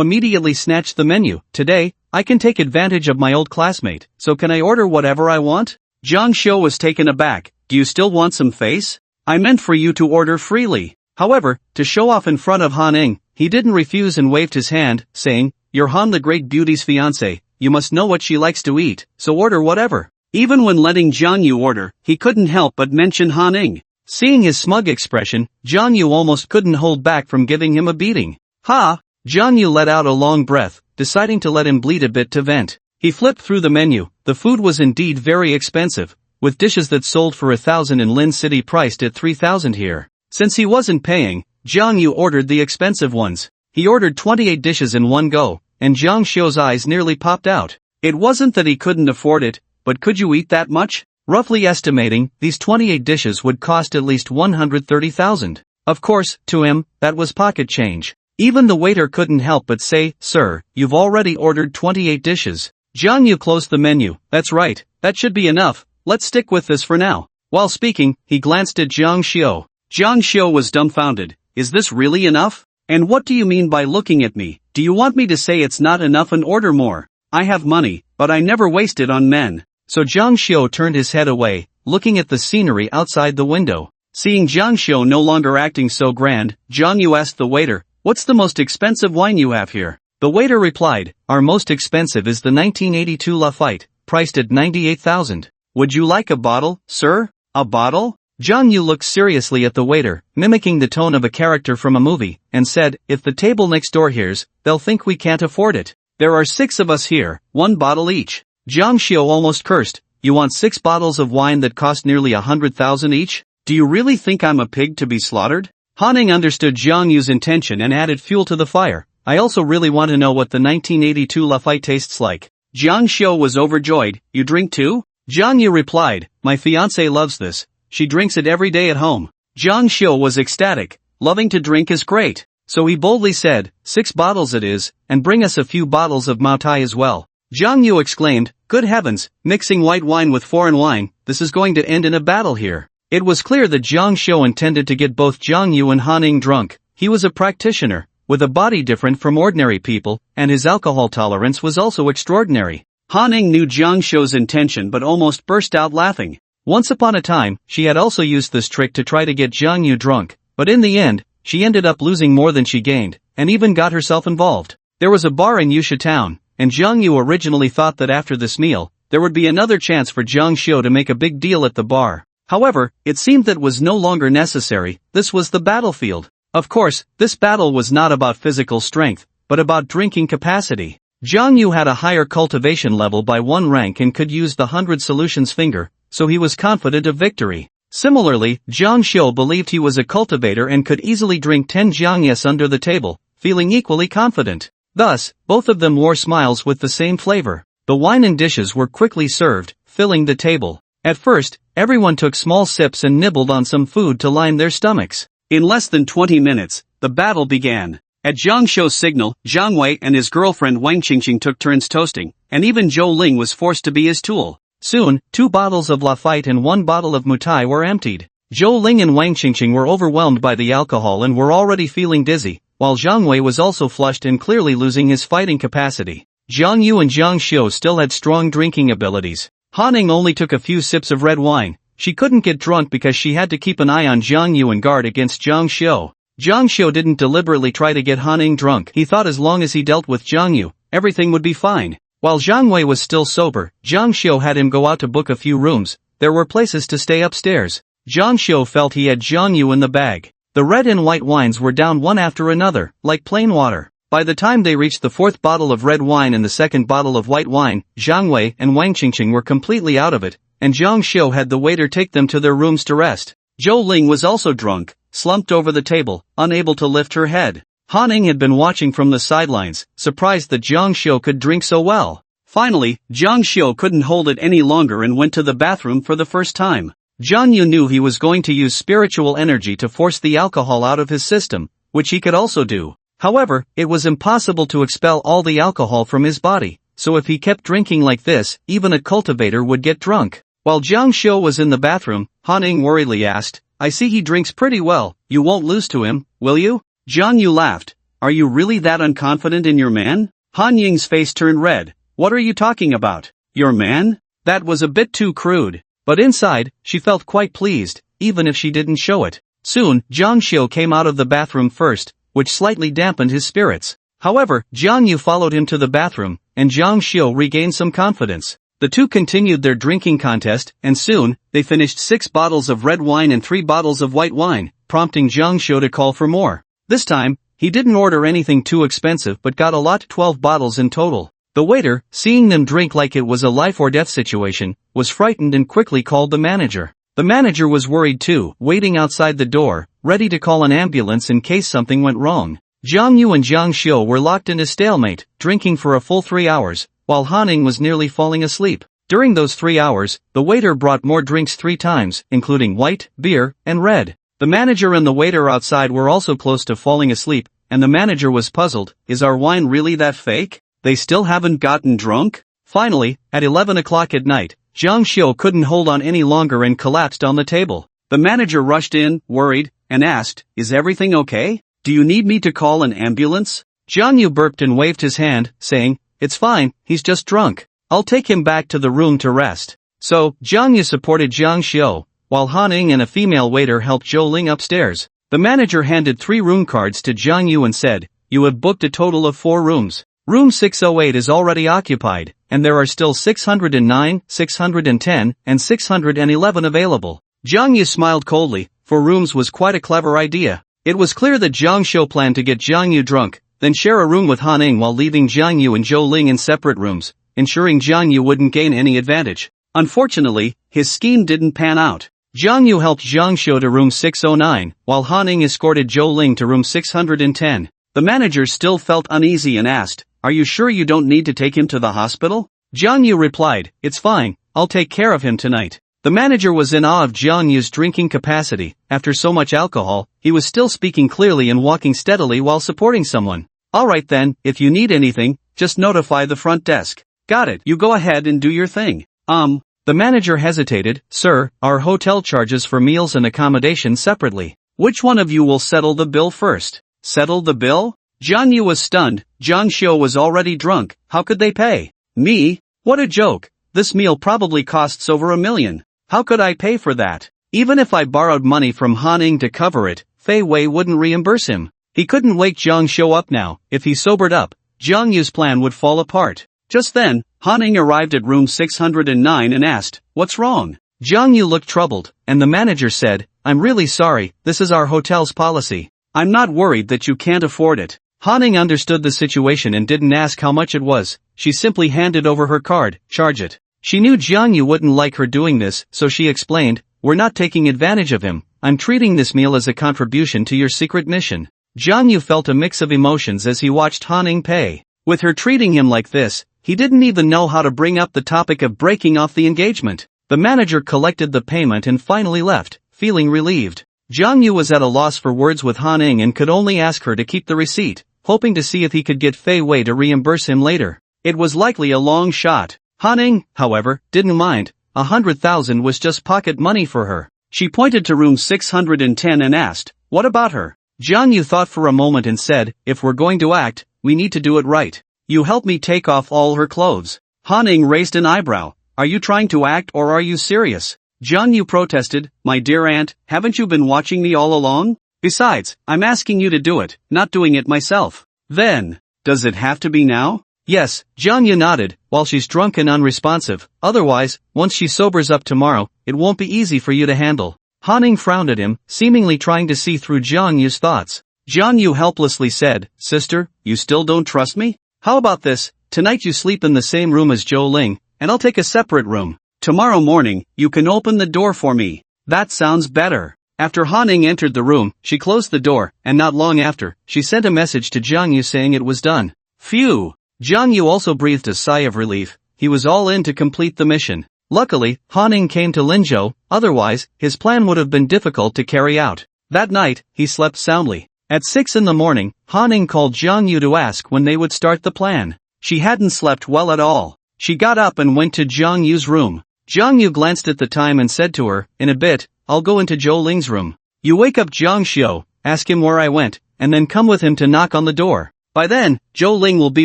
immediately snatched the menu. Today, I can take advantage of my old classmate, so can I order whatever I want? Zhang Xiu was taken aback. Do you still want some face? I meant for you to order freely. However, to show off in front of Han Ning, he didn't refuse and waved his hand, saying, You're Han the Great Beauty's fiancé, you must know what she likes to eat, so order whatever. Even when letting Zhang Yu order, he couldn't help but mention Han Ning. Seeing his smug expression, Zhang Yu almost couldn't hold back from giving him a beating. Ha! Zhang Yu let out a long breath, deciding to let him bleed a bit to vent. He flipped through the menu. The food was indeed very expensive, with dishes that sold for 1,000 in Lin City priced at 3,000 here. Since he wasn't paying, Jiang Yu ordered the expensive ones. He ordered 28 dishes in one go, and Jiang Xiu's eyes nearly popped out. It wasn't that he couldn't afford it, but could you eat that much? Roughly estimating, these 28 dishes would cost at least 130,000. Of course, to him, that was pocket change. Even the waiter couldn't help but say, "Sir, you've already ordered 28 dishes." Jiang Yu closed the menu. "That's right, that should be enough, let's stick with this for now." While speaking, he glanced at Jiang Xiu. Jiang Xiu was dumbfounded. "Is this really enough? And what do you mean by looking at me? Do you want me to say it's not enough and order more? I have money, but I never waste it on men." So Jiang Xiu turned his head away, looking at the scenery outside the window. Seeing Jiang Xiu no longer acting so grand, Jiang Yu asked the waiter, "What's the most expensive wine you have here?" The waiter replied, "Our most expensive is the 1982 Lafite, priced at 98,000. Would you like a bottle, sir? A bottle?" Jiang Yu looked seriously at the waiter, mimicking the tone of a character from a movie, and said, "If the table next door hears, they'll think we can't afford it. There are 6 of us here, 1 bottle each." Jiang Xiu almost cursed. "You want 6 bottles of wine that cost nearly 100,000 each? Do you really think I'm a pig to be slaughtered?" Hanning understood Jiang Yu's intention and added fuel to the fire. "I also really want to know what the 1982 Lafite tastes like." Jiang Xiu was overjoyed. "You drink too?" Jiang Yu replied, "My fiancée loves this. She drinks it every day at home." Jiang Xiu was ecstatic. Loving to drink is great. So he boldly said, 6 bottles it is, and bring us a few bottles of Mao Tai as well. Jiang Yu exclaimed, "Good heavens, mixing white wine with foreign wine, this is going to end in a battle here." It was clear that Jiang Xiu intended to get both Jiang Yu and Hanning drunk. He was a practitioner, with a body different from ordinary people, and his alcohol tolerance was also extraordinary. Hanning knew Jiang Xiu's intention but almost burst out laughing. Once upon a time, she had also used this trick to try to get Jiang Yu drunk, but in the end, she ended up losing more than she gained, and even got herself involved. There was a bar in Yusha town, and Jiang Yu originally thought that after this meal, there would be another chance for Jiang Xiu to make a big deal at the bar. However, it seemed that was no longer necessary. This was the battlefield. Of course, this battle was not about physical strength, but about drinking capacity. Jiang Yu had a higher cultivation level by 1 rank and could use the 100 solutions finger, so he was confident of victory. Similarly, Jiang Xiu believed he was a cultivator and could easily drink 10 jiangyes under the table, feeling equally confident. Thus, both of them wore smiles with the same flavor. The wine and dishes were quickly served, filling the table. At first, everyone took small sips and nibbled on some food to line their stomachs. In less than 20 minutes, the battle began. At Jiang Xiu's signal, Zhang Wei and his girlfriend Wang Qingqing took turns toasting, and even Zhou Ling was forced to be his tool. Soon, 2 bottles of Lafite and 1 bottle of Mutai were emptied. Zhou Ling and Wang Qingqing were overwhelmed by the alcohol and were already feeling dizzy, while Zhang Wei was also flushed and clearly losing his fighting capacity. Jiang Yu and Jiang Xiu still had strong drinking abilities. Hanning only took a few sips of red wine. She couldn't get drunk because she had to keep an eye on Jiang Yu and guard against Jiang Xiu. Jiang Xiu didn't deliberately try to get Hanning drunk. He thought as long as he dealt with Jiang Yu, everything would be fine. While Zhang Wei was still sober, Jiang Xiu had him go out to book a few rooms. There were places to stay upstairs. Jiang Xiu felt he had Jiang Yu in the bag. The red and white wines were down one after another, like plain water. By the time they reached the 4th bottle of red wine and the 2nd bottle of white wine, Zhang Wei and Wang Qingqing were completely out of it, and Jiang Xiu had the waiter take them to their rooms to rest. Zhou Ling was also drunk, slumped over the table, unable to lift her head. Hanning had been watching from the sidelines, surprised that Jiang Xiu could drink so well. Finally, Jiang Xiu couldn't hold it any longer and went to the bathroom for the first time. Jiang Yu knew he was going to use spiritual energy to force the alcohol out of his system, which he could also do. However, it was impossible to expel all the alcohol from his body, so if he kept drinking like this, even a cultivator would get drunk. While Jiang Xiu was in the bathroom, Hanning worriedly asked, "I see he drinks pretty well, you won't lose to him, will you?" Jiang Yu laughed. "Are you really that unconfident in your man?" Han Ying's face turned red. "What are you talking about? Your man?" That was a bit too crude. But inside, she felt quite pleased, even if she didn't show it. Soon, Jiang Xiu came out of the bathroom first, which slightly dampened his spirits. However, Jiang Yu followed him to the bathroom, and Jiang Xiu regained some confidence. The two continued their drinking contest, and soon, they finished 6 bottles of red wine and 3 bottles of white wine, prompting Jiang Xiu to call for more. This time, he didn't order anything too expensive but got a lot, 12 bottles in total. The waiter, seeing them drink like it was a life or death situation, was frightened and quickly called the manager. The manager was worried too, waiting outside the door, ready to call an ambulance in case something went wrong. Jiang Yu and Jiang Xiu were locked in a stalemate, drinking for a full 3 hours, while Hanning was nearly falling asleep. During those 3 hours, the waiter brought more drinks 3 times, including white, beer, and red. The manager and the waiter outside were also close to falling asleep, and the manager was puzzled. Is our wine really that fake? They still haven't gotten drunk? Finally, at 11 o'clock at night, Jiang Xiu couldn't hold on any longer and collapsed on the table. The manager rushed in, worried, and asked, "Is everything okay? Do you need me to call an ambulance?" Jiang Yu burped and waved his hand, saying, "It's fine, he's just drunk. I'll take him back to the room to rest." So, Jiang Yu supported Jiang Xiu, while Hanning and a female waiter helped Dueling upstairs. The manager handed 3 room cards to Jiang Yu and said, "You have booked a total of 4 rooms. Room 608 is already occupied, and there are still 609, 610, and 611 available." Jiang Yu smiled coldly, for rooms was quite a clever idea. It was clear that Jiang Xiu planned to get Jiang Yu drunk, then share a room with Hanning while leaving Jiang Yu and Dueling in separate rooms, ensuring Jiang Yu wouldn't gain any advantage. Unfortunately, his scheme didn't pan out. Jiang Yu helped Jiang Xiu to room 609, while Hanning escorted Dueling to room 610. The manager still felt uneasy and asked, "Are you sure you don't need to take him to the hospital?" Jiang Yu replied, "It's fine, I'll take care of him tonight." The manager was in awe of Jiang Yu's drinking capacity. After so much alcohol, he was still speaking clearly and walking steadily while supporting someone. "Alright then, if you need anything, just notify the front desk." "Got it, you go ahead and do your thing." The manager hesitated, "Sir, our hotel charges for meals and accommodation separately. Which one of you will settle the bill first?" "Settle the bill?" Jiang Yu was stunned. Jiang Xiu was already drunk, how could they pay? "Me? What a joke. This meal probably costs over $1 million. How could I pay for that? Even if I borrowed money from Hanning to cover it, Fei Wei wouldn't reimburse him." He couldn't wake Jiang Xiu up now. If he sobered up, Jiang Yu's plan would fall apart. Just then, Hanning arrived at room 609 and asked, "What's wrong?" Jiang Yu looked troubled, and the manager said, "I'm really sorry, this is our hotel's policy." "I'm not worried that you can't afford it." Hanning understood the situation and didn't ask how much it was. She simply handed over her card, "Charge it." She knew Jiang Yu wouldn't like her doing this, so she explained, "We're not taking advantage of him. I'm treating this meal as a contribution to your secret mission." Jiang Yu felt a mix of emotions as he watched Hanning pay. With her treating him like this, he didn't even know how to bring up the topic of breaking off the engagement. The manager collected the payment and finally left, feeling relieved. Jiang Yu was at a loss for words with Hanning and could only ask her to keep the receipt, hoping to see if he could get Fei Wei to reimburse him later. It was likely a long shot. Hanning, however, didn't mind. 100,000 was just pocket money for her. She pointed to room 610 and asked, "What about her?" Jiang Yu thought for a moment and said, "If we're going to act, we need to do it right. You help me take off all her clothes." Hanning raised an eyebrow. "Are you trying to act or are you serious?" Jiang Yu protested, "My dear aunt, haven't you been watching me all along? Besides, I'm asking you to do it, not doing it myself." "Then, does it have to be now?" "Yes," Jiang Yu nodded, "while she's drunk and unresponsive. Otherwise, once she sobers up tomorrow, it won't be easy for you to handle." Hanning frowned at him, seemingly trying to see through Jiang Yu's thoughts. Jiang Yu helplessly said, "Sister, you still don't trust me? How about this, tonight you sleep in the same room as Dueling, and I'll take a separate room. Tomorrow morning, you can open the door for me." "That sounds better." After Hanning entered the room, she closed the door, and not long after, she sent a message to Jiang Yu saying it was done. Phew! Jiang Yu also breathed a sigh of relief. He was all in to complete the mission. Luckily, Hanning came to Linzhou, otherwise, his plan would have been difficult to carry out. That night, he slept soundly. At 6 in the morning, Hanning called Jiang Yu to ask when they would start the plan. She hadn't slept well at all. She got up and went to Jiang Yu's room. Jiang Yu glanced at the time and said to her, "In a bit, I'll go into Dueling's room. You wake up Jiang Xiu, ask him where I went, and then come with him to knock on the door. By then, Dueling will be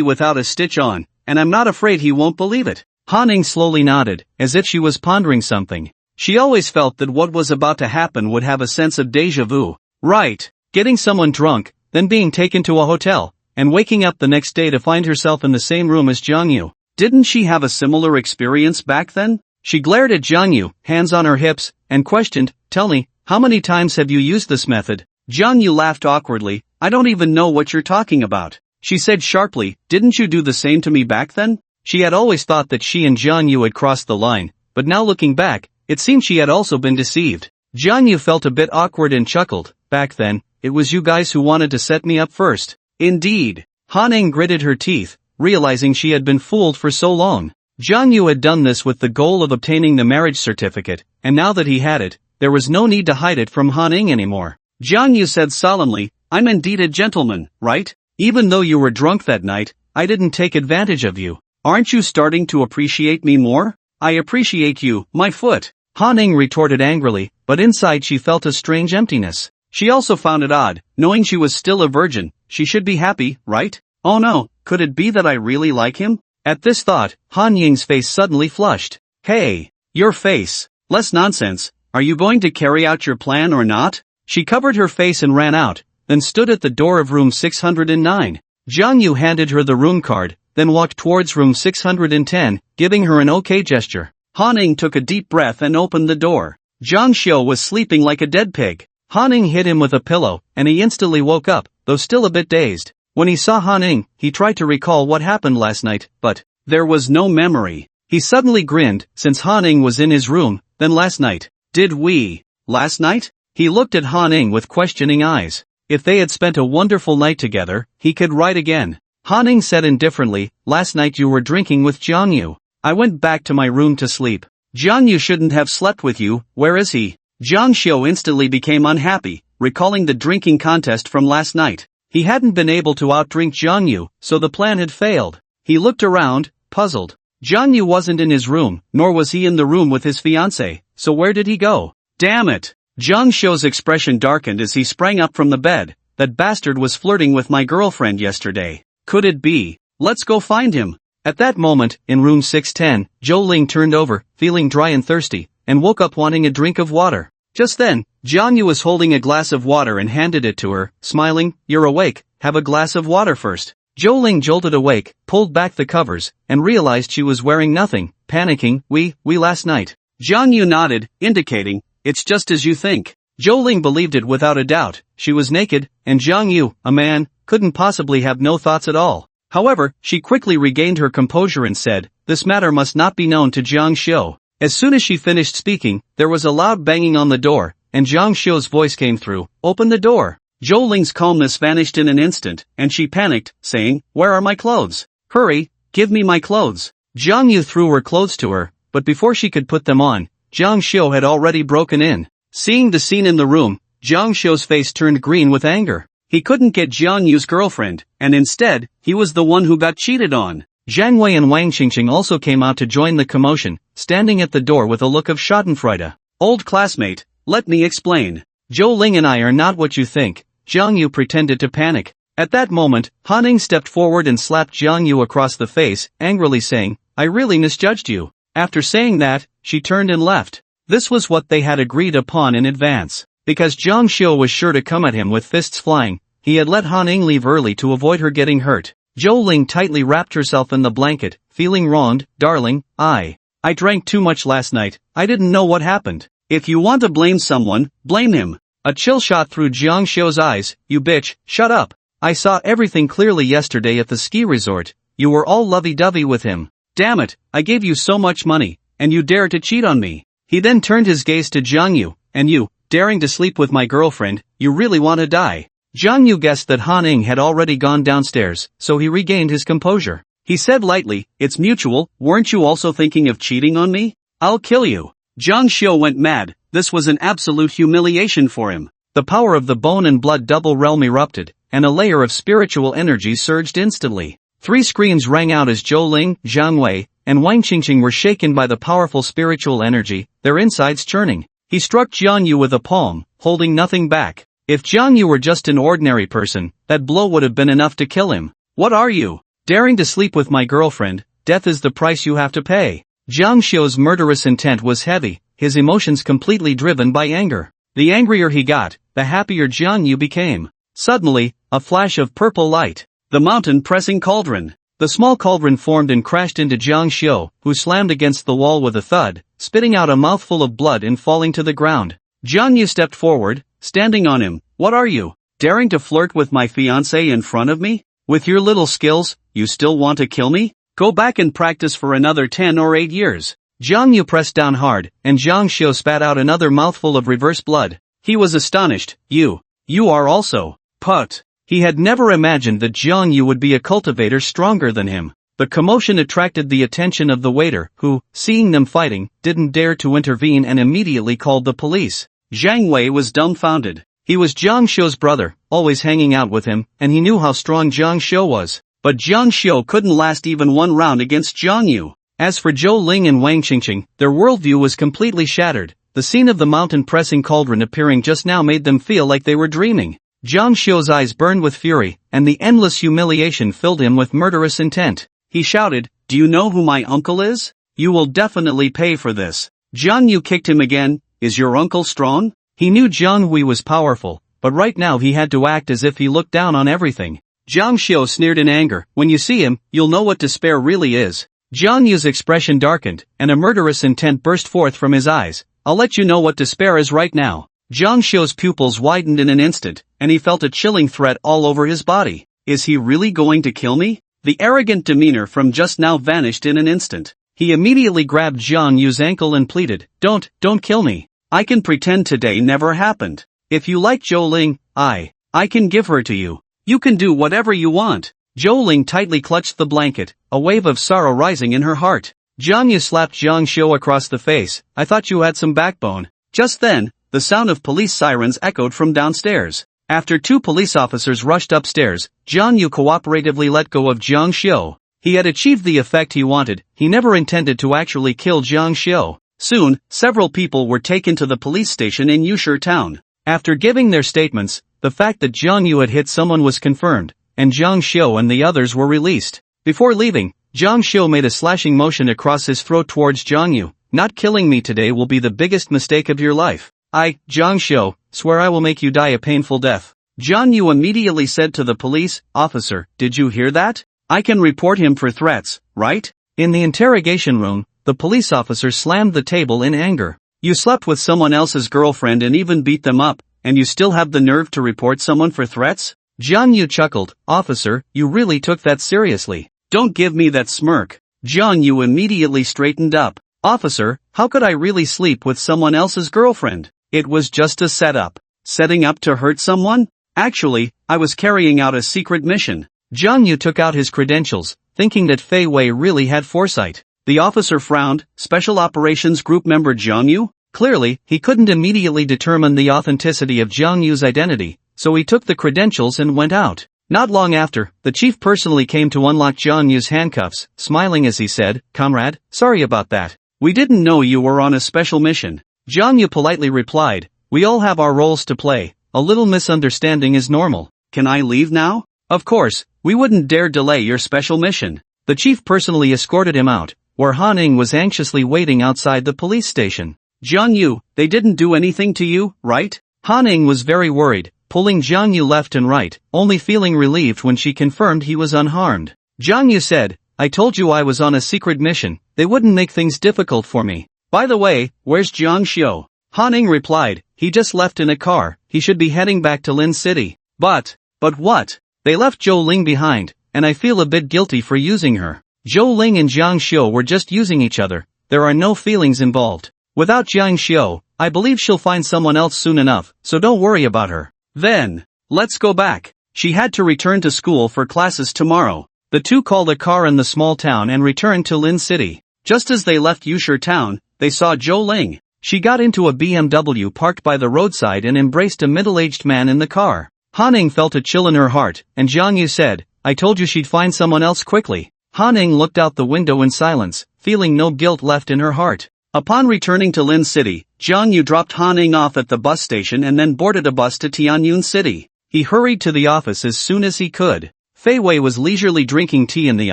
without a stitch on, and I'm not afraid he won't believe it." Hanning slowly nodded, as if she was pondering something. She always felt that what was about to happen would have a sense of déjà vu. Right, getting someone drunk, then being taken to a hotel, and waking up the next day to find herself in the same room as Jiang Yu. Didn't she have a similar experience back then? She glared at Jiang Yu, hands on her hips, and questioned, "Tell me, how many times have you used this method?" Jiang Yu laughed awkwardly, "I don't even know what you're talking about." she said sharply, didn't you do the same to me back then? She had always thought that she and Jiang Yu had crossed the line, but now looking back, it seemed she had also been deceived. Jiang Yu felt a bit awkward and chuckled, back then, it was you guys who wanted to set me up first. Indeed. Han Ning gritted her teeth, realizing she had been fooled for so long. Jiang Yu had done this with the goal of obtaining the marriage certificate, and now that he had it, there was no need to hide it from Han Ning anymore. Jiang Yu said solemnly, I'm indeed a gentleman, right? Even though you were drunk that night, I didn't take advantage of you. Aren't you starting to appreciate me more? I appreciate you, my foot. Han Ning retorted angrily, but inside she felt a strange emptiness. She also found it odd, knowing she was still a virgin, she should be happy, right? Oh no, could it be that I really like him? At this thought, Han Ying's face suddenly flushed. Hey, your face. Less nonsense, are you going to carry out your plan or not? She covered her face and ran out, then stood at the door of room 609. Jiang Yu handed her the room card, then walked towards room 610, giving her an okay gesture. Han Ning took a deep breath and opened the door. Zhang Xiu was sleeping like a dead pig. Han Ning hit him with a pillow, and he instantly woke up, though still a bit dazed. When he saw Han Ning, he tried to recall what happened last night, but there was no memory. He suddenly grinned, since Han Ning was in his room, then last night. Did we? Last night? He looked at Han Ning with questioning eyes. If they had spent a wonderful night together, he could write again. Han Ning said indifferently, last night you were drinking with Jiang Yu. I went back to my room to sleep. Jiang Yu shouldn't have slept with you, where is he? Zhang Xiu instantly became unhappy, recalling the drinking contest from last night. He hadn't been able to outdrink Jiang Yu, so the plan had failed. He looked around, puzzled. Jiang Yu wasn't in his room, nor was he in the room with his fiancée, so where did he go? Damn it! Zhang Xiu's expression darkened as he sprang up from the bed. That bastard was flirting with my girlfriend yesterday. Could it be? Let's go find him. At that moment, in room 610, Zhou Ling turned over, feeling dry and thirsty, and woke up wanting a drink of water. Just then, Jiang Yu was holding a glass of water and handed it to her, smiling, you're awake, have a glass of water first. Zhou Ling jolted awake, pulled back the covers, and realized she was wearing nothing, panicking, we last night. Jiang Yu nodded, indicating, it's just as you think. Zhou Ling believed it without a doubt, she was naked, and Jiang Yu, a man, couldn't possibly have no thoughts at all. However, she quickly regained her composure and said, this matter must not be known to Zhang Xiu. As soon as she finished speaking, there was a loud banging on the door, and Zhang Xiu's voice came through, open the door. Zhou Ling's calmness vanished in an instant, and she panicked, saying, where are my clothes? Hurry, give me my clothes. Jiang Yu threw her clothes to her, but before she could put them on, Zhang Xiu had already broken in. Seeing the scene in the room, Zhang Xiu's face turned green with anger. He couldn't get Jiang Yu's girlfriend, and instead, he was the one who got cheated on. Zhang Wei and Wang Qingqing also came out to join the commotion, standing at the door with a look of schadenfreude. Old classmate, let me explain. Zhou Ling and I are not what you think. Jiang Yu pretended to panic. At that moment, Han Ning stepped forward and slapped Jiang Yu across the face, angrily saying, I really misjudged you. After saying that, she turned and left. This was what they had agreed upon in advance. Because Zhang Xiu was sure to come at him with fists flying, he had let Han Ning leave early to avoid her getting hurt. Zhou Ling tightly wrapped herself in the blanket, feeling wronged, darling, I drank too much last night, I didn't know what happened. If you want to blame someone, blame him. A chill shot through Jiang Xiu's eyes, you bitch, shut up. I saw everything clearly yesterday at the ski resort, you were all lovey-dovey with him. Damn it, I gave you so much money, and you dare to cheat on me. He then turned his gaze to Jiang Yu, and you, daring to sleep with my girlfriend, you really want to die. Jiang Yu guessed that Han Ning had already gone downstairs, so he regained his composure. He said lightly, it's mutual, weren't you also thinking of cheating on me? I'll kill you. Zhang Xiu went mad, this was an absolute humiliation for him. The power of the bone and blood double realm erupted, and a layer of spiritual energy surged instantly. 3 screams rang out as Zhou Ling, Zhang Wei, and Wang Qingqing were shaken by the powerful spiritual energy, their insides churning. He struck Jiang Yu with a palm, holding nothing back. If Jiang Yu were just an ordinary person, that blow would have been enough to kill him. What are you? Daring to sleep with my girlfriend, death is the price you have to pay. Zhang Xiu's murderous intent was heavy, his emotions completely driven by anger. The angrier he got, the happier Jiang Yu became. Suddenly, a flash of purple light. The mountain-pressing cauldron. The small cauldron formed and crashed into Zhang Xiu, who slammed against the wall with a thud, spitting out a mouthful of blood and falling to the ground. Jiang Yu stepped forward, standing on him. What are you? Daring to flirt with my fiancé in front of me? With your little skills, you still want to kill me? Go back and practice for another 10 or 8 years. Jiang Yu pressed down hard, and Zhang Xiu spat out another mouthful of reverse blood. He was astonished. You are also. Put. He had never imagined that Jiang Yu would be a cultivator stronger than him. The commotion attracted the attention of the waiter, who, seeing them fighting, didn't dare to intervene and immediately called the police. Zhang Wei was dumbfounded. He was Jiang Xiu's brother, always hanging out with him, and he knew how strong Jiang Xiu was. But Jiang Xiu couldn't last even one round against Jiang Yu. As for Zhou Ling and Wang Qingqing, their worldview was completely shattered. The scene of the mountain-pressing cauldron appearing just now made them feel like they were dreaming. Jiang Xiu's eyes burned with fury, and the endless humiliation filled him with murderous intent. He shouted, "Do you know who my uncle is? You will definitely pay for this." Jiang Yu kicked him again. "Is your uncle strong?" He knew Jiang Hui was powerful, but right now he had to act as if he looked down on everything. Jiang Xiu sneered in anger. "When you see him, you'll know what despair really is." Jiang Yu's expression darkened, and a murderous intent burst forth from his eyes. "I'll let you know what despair is right now." Jiang Xiu's pupils widened in an instant, and he felt a chilling threat all over his body. Is he really going to kill me? The arrogant demeanor from just now vanished in an instant. He immediately grabbed Jiang Yu's ankle and pleaded, Don't kill me. I can pretend today never happened. If you like Zhou Ling, I can give her to you. You can do whatever you want." Zhou Ling tightly clutched the blanket, a wave of sorrow rising in her heart. Jiang Yu slapped Jiang Xiu across the face. "I thought you had some backbone." Just then, the sound of police sirens echoed from downstairs. After 2 police officers rushed upstairs, Jiang Yu cooperatively let go of Jiang Xiu. He had achieved the effect he wanted. He never intended to actually kill Jiang Xiu. Soon, several people were taken to the police station in Yushi town. After giving their statements, the fact that Jiang Yu had hit someone was confirmed, and Jiang Xiu and the others were released. Before leaving, Jiang Xiu made a slashing motion across his throat towards Jiang Yu. "Not killing me today will be the biggest mistake of your life. I, Jiang Xiu, swear I will make you die a painful death." Jiang Yu immediately said to the police officer, "Did you hear that? I can report him for threats, right?" In the interrogation room, the police officer slammed the table in anger. "You slept with someone else's girlfriend and even beat them up, and you still have the nerve to report someone for threats?" Jiang Yu chuckled. "Officer, you really took that seriously." "Don't give me that smirk." Jiang Yu immediately straightened up. "Officer, how could I really sleep with someone else's girlfriend? It was just a setup." "Setting up to hurt someone? Actually, I was carrying out a secret mission." Jiang Yu took out his credentials, thinking that Fei Wei really had foresight. The officer frowned. Special Operations Group member Jiang Yu? Clearly, he couldn't immediately determine the authenticity of Jiang Yu's identity, so he took the credentials and went out. Not long after, the chief personally came to unlock Jiang Yu's handcuffs, smiling as he said, "Comrade, sorry about that. We didn't know you were on a special mission." Jiang Yu politely replied, "We all have our roles to play. A little misunderstanding is normal." "Can I leave now?" "Of course, we wouldn't dare delay your special mission." The chief personally escorted him out, where Han Ning was anxiously waiting outside the police station. "Jiang Yu, they didn't do anything to you, right?" Han Ning was very worried, pulling Jiang Yu left and right, only feeling relieved when she confirmed he was unharmed. Jiang Yu said, "I told you I was on a secret mission. They wouldn't make things difficult for me." "By the way, where's Jiang Xiu?" Han Ning replied, "He just left in a car. He should be heading back to Lin City." But what? "They left Zhou Ling behind, and I feel a bit guilty for using her." Zhou Ling and Jiang Xiu were just using each other. There are no feelings involved. Without Jiang Xiu, I believe she'll find someone else soon enough, so don't worry about her. Then, let's go back. She had to return to school for classes tomorrow. The two called a car in the small town and returned to Lin City. Just as they left Yushi town, they saw Zhou Ling. She got into a BMW parked by the roadside and embraced a middle-aged man in the car. Han Ning felt a chill in her heart, and Jiang Yu said, "I told you she'd find someone else quickly." Han Ning looked out the window in silence, feeling no guilt left in her heart. Upon returning to Lin City, Jiang Yu dropped Han Ning off at the bus station and then boarded a bus to Tianyun City. He hurried to the office as soon as he could. Fei Wei was leisurely drinking tea in the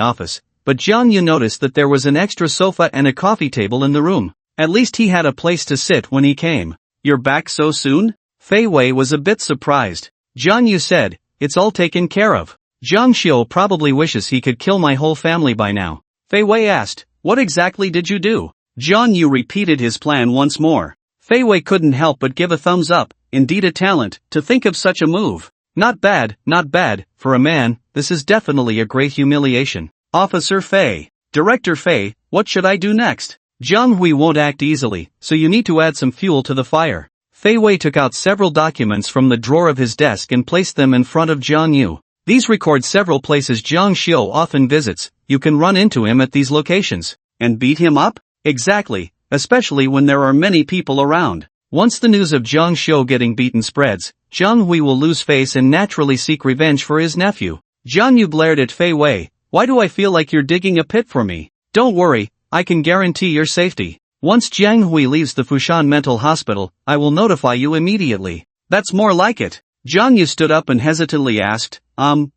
office, but Jiang Yu noticed that there was an extra sofa and a coffee table in the room. At least he had a place to sit when he came. "You're back so soon?" Fei Wei was a bit surprised. Jiang Yu said, "It's all taken care of. Jiang Xiu probably wishes he could kill my whole family by now." Fei Wei asked, "What exactly did you do?" Jiang Yu repeated his plan once more. Fei Wei couldn't help but give a thumbs up. Indeed a talent, to think of such a move. Not bad, not bad. For a man, this is definitely a great humiliation. Officer Fei. Director Fei, what should I do next? Jiang Hui won't act easily, so you need to add some fuel to the fire. Fei Wei took out several documents from the drawer of his desk and placed them in front of Jiang Yu. These record several places Jiang Xiu often visits. You can run into him at these locations. And beat him up? Exactly, especially when there are many people around. Once the news of Jiang Xiu getting beaten spreads, Jiang Hui will lose face and naturally seek revenge for his nephew. Jiang Yu glared at Fei Wei. Why do I feel like you're digging a pit for me? Don't worry, I can guarantee your safety. Once Jiang Hui leaves the Fushan Mental Hospital, I will notify you immediately. That's more like it. Jiang Yu stood up and hesitantly asked,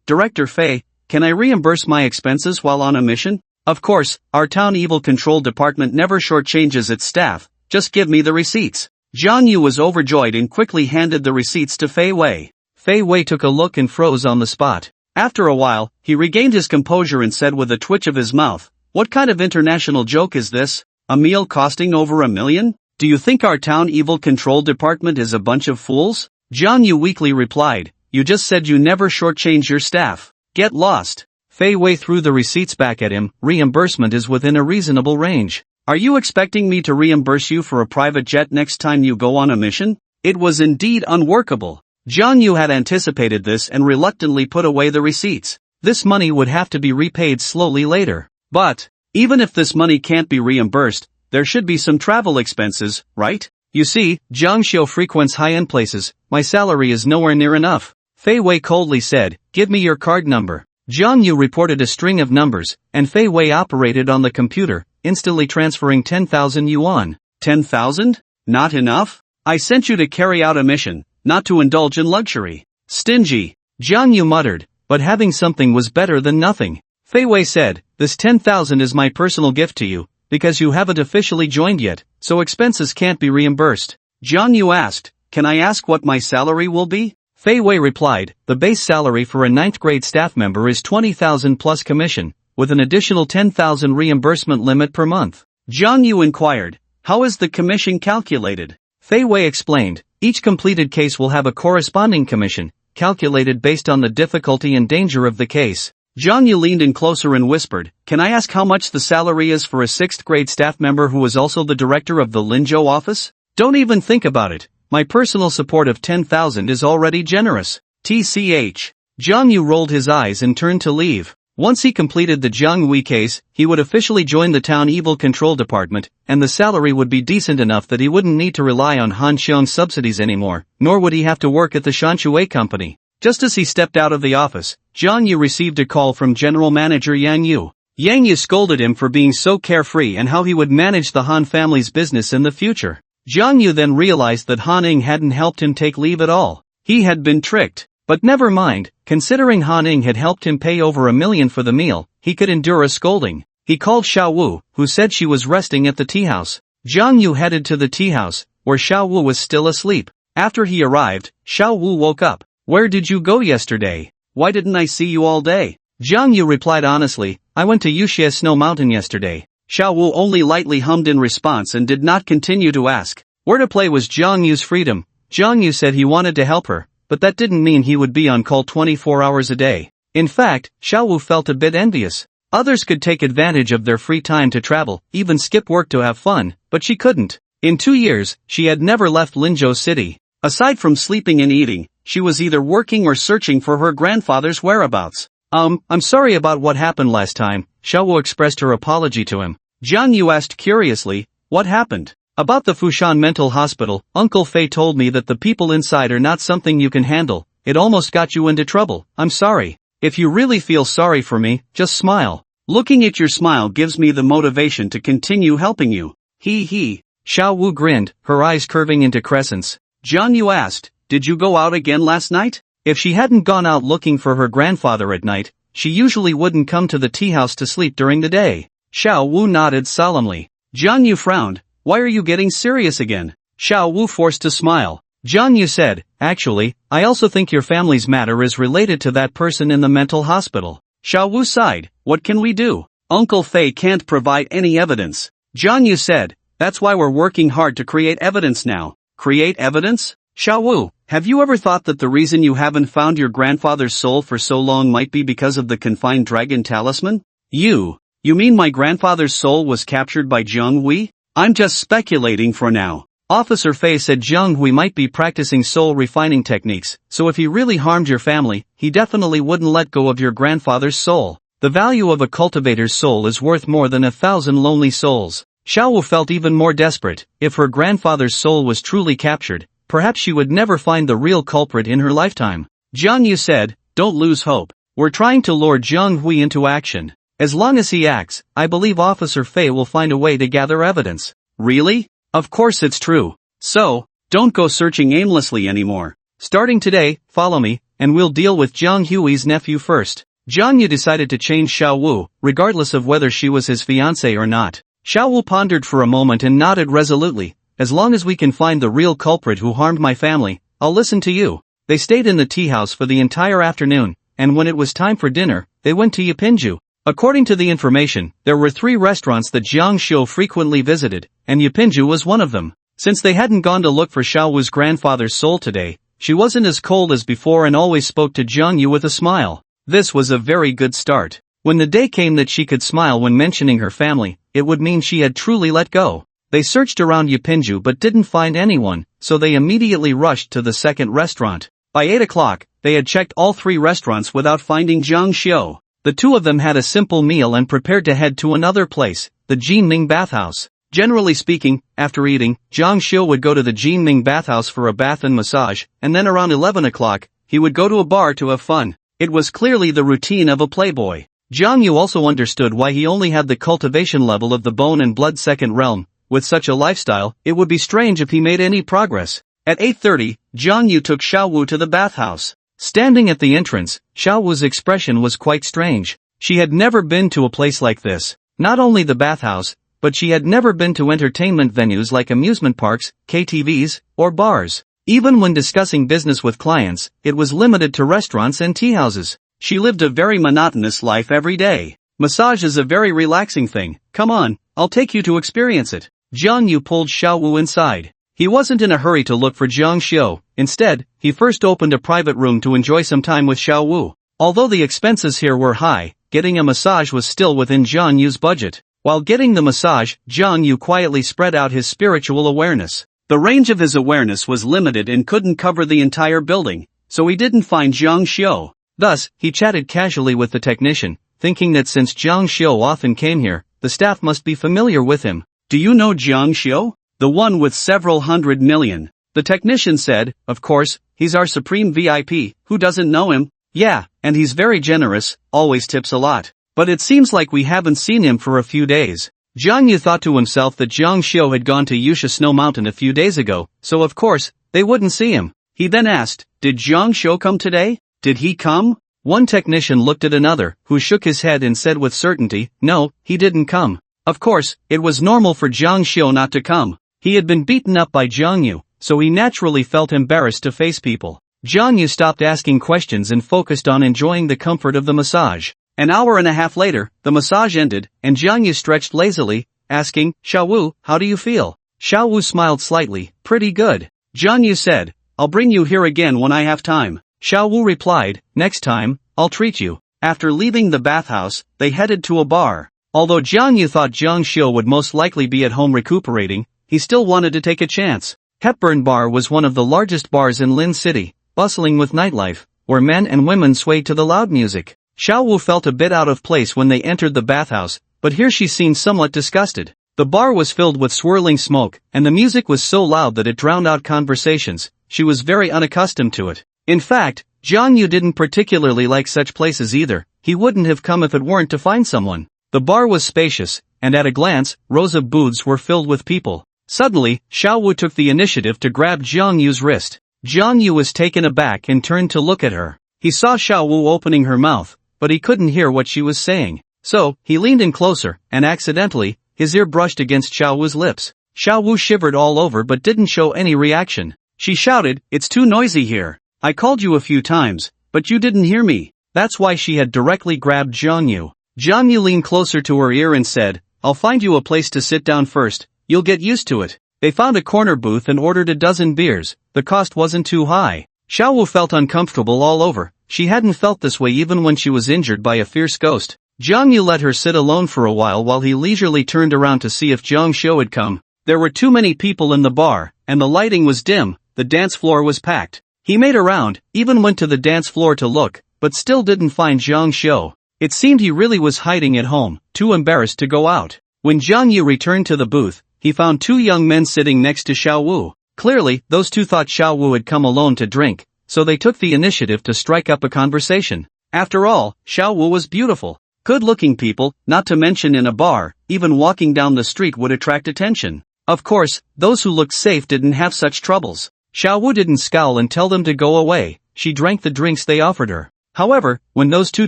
Director Fei, can I reimburse my expenses while on a mission? Of course, our town evil control department never shortchanges its staff, just give me the receipts. Jiang Yu was overjoyed and quickly handed the receipts to Fei Wei. Fei Wei took a look and froze on the spot. After a while, he regained his composure and said with a twitch of his mouth, what kind of international joke is this? A meal costing over $1 million? Do you think our town evil control department is a bunch of fools? Jiang Yu weakly replied, you just said you never shortchange your staff. Get lost. Fei Wei threw the receipts back at him. Reimbursement is within a reasonable range. Are you expecting me to reimburse you for a private jet next time you go on a mission? It was indeed unworkable. Jiang Yu had anticipated this and reluctantly put away the receipts. This money would have to be repaid slowly later. But, even if this money can't be reimbursed, there should be some travel expenses, right? You see, Jiang Xiu frequents high-end places. My salary is nowhere near enough. Fei Wei coldly said, give me your card number. Jiang Yu reported a string of numbers, and Fei Wei operated on the computer, instantly transferring 10,000 yuan. 10,000? Not enough? I sent you to carry out a mission, not to indulge in luxury. Stingy. Jiang Yu muttered, but having something was better than nothing. Fei Wei said, this 10,000 is my personal gift to you, because you haven't officially joined yet, so expenses can't be reimbursed. Jiang Yu asked, can I ask what my salary will be? Fei Wei replied, the base salary for a 9th grade staff member is 20,000 plus commission, with an additional 10,000 reimbursement limit per month. Jiang Yu inquired, how is the commission calculated? Fei Wei explained, each completed case will have a corresponding commission, calculated based on the difficulty and danger of the case. Jiang Yu leaned in closer and whispered, can I ask how much the salary is for a 6th grade staff member who is also the director of the Linzhou office? Don't even think about it. My personal support of 10,000 is already generous. TCH. Jiang Yu rolled his eyes and turned to leave. Once he completed the Jiang Hui case, he would officially join the town evil control department, and the salary would be decent enough that he wouldn't need to rely on Han Xiong's subsidies anymore, nor would he have to work at the Shanshui company. Just as he stepped out of the office, Jiang Yu received a call from General Manager Yang Yu. Yang Yu scolded him for being so carefree and how he would manage the Han family's business in the future. Jiang Yu then realized that Han Ing hadn't helped him take leave at all. He had been tricked. But never mind, considering Han Ing had helped him pay over $1 million for the meal, he could endure a scolding. He called Xiao Wu, who said she was resting at the tea house. Jiang Yu headed to the tea house, where Xiao Wu was still asleep. After he arrived, Xiao Wu woke up. Where did you go yesterday? Why didn't I see you all day? Jiang Yu replied honestly, I went to Yuxie Snow Mountain yesterday. Xiao Wu only lightly hummed in response and did not continue to ask. Where to play was Jiang Yu's freedom. Jiang Yu said he wanted to help her, but that didn't mean he would be on call 24 hours a day. In fact, Xiao Wu felt a bit envious. Others could take advantage of their free time to travel, even skip work to have fun, but she couldn't. In 2 years, she had never left Linzhou City. Aside from sleeping and eating, she was either working or searching for her grandfather's whereabouts. I'm sorry about what happened last time. Xiao Wu expressed her apology to him. Jiang Yu asked curiously, what happened? About the Fushan Mental Hospital, Uncle Fei told me that the people inside are not something you can handle. It almost got you into trouble. I'm sorry. If you really feel sorry for me, just smile. Looking at your smile gives me the motivation to continue helping you. He. Xiao Wu grinned, her eyes curving into crescents. Jiang Yu asked, did you go out again last night? If she hadn't gone out looking for her grandfather at night, she usually wouldn't come to the tea house to sleep during the day. Xiao Wu nodded solemnly. Jiang Yu frowned. Why are you getting serious again? Xiao Wu forced to smile. Jiang Yu said, actually, I also think your family's matter is related to that person in the mental hospital. Xiao Wu sighed. What can we do? Uncle Fei can't provide any evidence. Jiang Yu said, that's why we're working hard to create evidence now. Create evidence? Xiao Wu, have you ever thought that the reason you haven't found your grandfather's soul for so long might be because of the confined dragon talisman? You mean my grandfather's soul was captured by Zhang Hui? I'm just speculating for now. Officer Fei said Zhang Hui might be practicing soul refining techniques, so if he really harmed your family, he definitely wouldn't let go of your grandfather's soul. The value of a cultivator's soul is worth more than 1,000 lonely souls. Xiaowu felt even more desperate. If her grandfather's soul was truly captured, perhaps she would never find the real culprit in her lifetime. Jiang Yu said, don't lose hope. We're trying to lure Zhang Hui into action. As long as he acts, I believe Officer Fei will find a way to gather evidence. Really? Of course it's true. So, don't go searching aimlessly anymore. Starting today, follow me, and we'll deal with Zhang Hui's nephew first. Jiang Yu decided to change Xiaowu, regardless of whether she was his fiancée or not. Xiaowu pondered for a moment and nodded resolutely. As long as we can find the real culprit who harmed my family, I'll listen to you. They stayed in the tea house for the entire afternoon, and when it was time for dinner, they went to Yapinju. According to the information, there were 3 restaurants that Jiang Xiu frequently visited, and Yapinju was one of them. Since they hadn't gone to look for Xiaowu's grandfather's soul today, she wasn't as cold as before and always spoke to Jiang Yu with a smile. This was a very good start. When the day came that she could smile when mentioning her family, it would mean she had truly let go. They searched around Yapinju but didn't find anyone, so they immediately rushed to the second restaurant. By 8 o'clock, they had checked all 3 restaurants without finding Zhang Xiu. The 2 of them had a simple meal and prepared to head to another place, the Jinming bathhouse. Generally speaking, after eating, Zhang Xiu would go to the Jinming bathhouse for a bath and massage, and then around 11 o'clock, he would go to a bar to have fun. It was clearly the routine of a playboy. Jiang Yu also understood why he only had the cultivation level of the bone and blood second realm. With such a lifestyle, it would be strange if he made any progress. At 8:30, Jiang Yu took Xiaowu to the bathhouse. Standing at the entrance, Xiaowu's expression was quite strange. She had never been to a place like this. Not only the bathhouse, but she had never been to entertainment venues like amusement parks, KTVs, or bars. Even when discussing business with clients, it was limited to restaurants and tea houses. She lived a very monotonous life every day. Massage is a very relaxing thing. Come on, I'll take you to experience it. Jiang Yu pulled Xiaowu inside. He wasn't in a hurry to look for Zhang Xiu. Instead, he first opened a private room to enjoy some time with Xiaowu. Although the expenses here were high, getting a massage was still within Jiang Yu's budget. While getting the massage, Jiang Yu quietly spread out his spiritual awareness. The range of his awareness was limited and couldn't cover the entire building, so he didn't find Zhang Xiu. Thus, he chatted casually with the technician, thinking that since Zhang Xiu often came here, the staff must be familiar with him. Do you know Zhang Xiu? The one with several 100 million. The technician said, of course, he's our supreme VIP, who doesn't know him? Yeah, and he's very generous, always tips a lot. But it seems like we haven't seen him for a few days. Jiang Yu thought to himself that Zhang Xiu had gone to Yusha Snow Mountain a few days ago, so of course, they wouldn't see him. He then asked, did Zhang Xiu come today? Did he come? One technician looked at another, who shook his head and said with certainty, no, he didn't come. Of course, it was normal for Zhang Xiu not to come. He had been beaten up by Jiang Yu, so he naturally felt embarrassed to face people. Jiang Yu stopped asking questions and focused on enjoying the comfort of the massage. An hour and a half later, the massage ended, and Jiang Yu stretched lazily, asking, Xiaowu, how do you feel? Xiaowu smiled slightly, pretty good. Jiang Yu said, I'll bring you here again when I have time. Xiaowu replied, next time, I'll treat you. After leaving the bathhouse, they headed to a bar. Although Jiang Yu thought Zhang Xiu would most likely be at home recuperating, he still wanted to take a chance. Hepburn Bar was one of the largest bars in Lin City, bustling with nightlife, where men and women swayed to the loud music. Xiaowu felt a bit out of place when they entered the bathhouse, but here she seemed somewhat disgusted. The bar was filled with swirling smoke, and the music was so loud that it drowned out conversations. She was very unaccustomed to it. In fact, Jiang Yu didn't particularly like such places either. He wouldn't have come if it weren't to find someone. The bar was spacious, and at a glance, rows of booths were filled with people. Suddenly, Xiaowu took the initiative to grab Jiang Yu's wrist. Jiang Yu was taken aback and turned to look at her. He saw Xiaowu opening her mouth, but he couldn't hear what she was saying. So, he leaned in closer, and accidentally, his ear brushed against Xiaowu's lips. Xiaowu shivered all over but didn't show any reaction. She shouted, it's too noisy here. I called you a few times, but you didn't hear me. That's why she had directly grabbed Jiang Yu. Jiang Yu leaned closer to her ear and said, I'll find you a place to sit down first, you'll get used to it. They found a corner booth and ordered a dozen beers. The cost wasn't too high. Xiao Wu felt uncomfortable all over. She hadn't felt this way even when she was injured by a fierce ghost. Jiang Yu let her sit alone for a while he leisurely turned around to see if Zhang Xiu had come. There were too many people in the bar, and the lighting was dim. The dance floor was packed. He made a round, even went to the dance floor to look, but still didn't find Zhang Xiu. It seemed he really was hiding at home, too embarrassed to go out. When Jiang Yu returned to the booth, he found two young men sitting next to Xiao Wu. Clearly, those two thought Xiao Wu had come alone to drink, so they took the initiative to strike up a conversation. After all, Xiao Wu was beautiful. Good-looking people, not to mention in a bar, even walking down the street would attract attention. Of course, those who looked safe didn't have such troubles. Xiao Wu didn't scowl and tell them to go away. She drank the drinks they offered her. However, when those two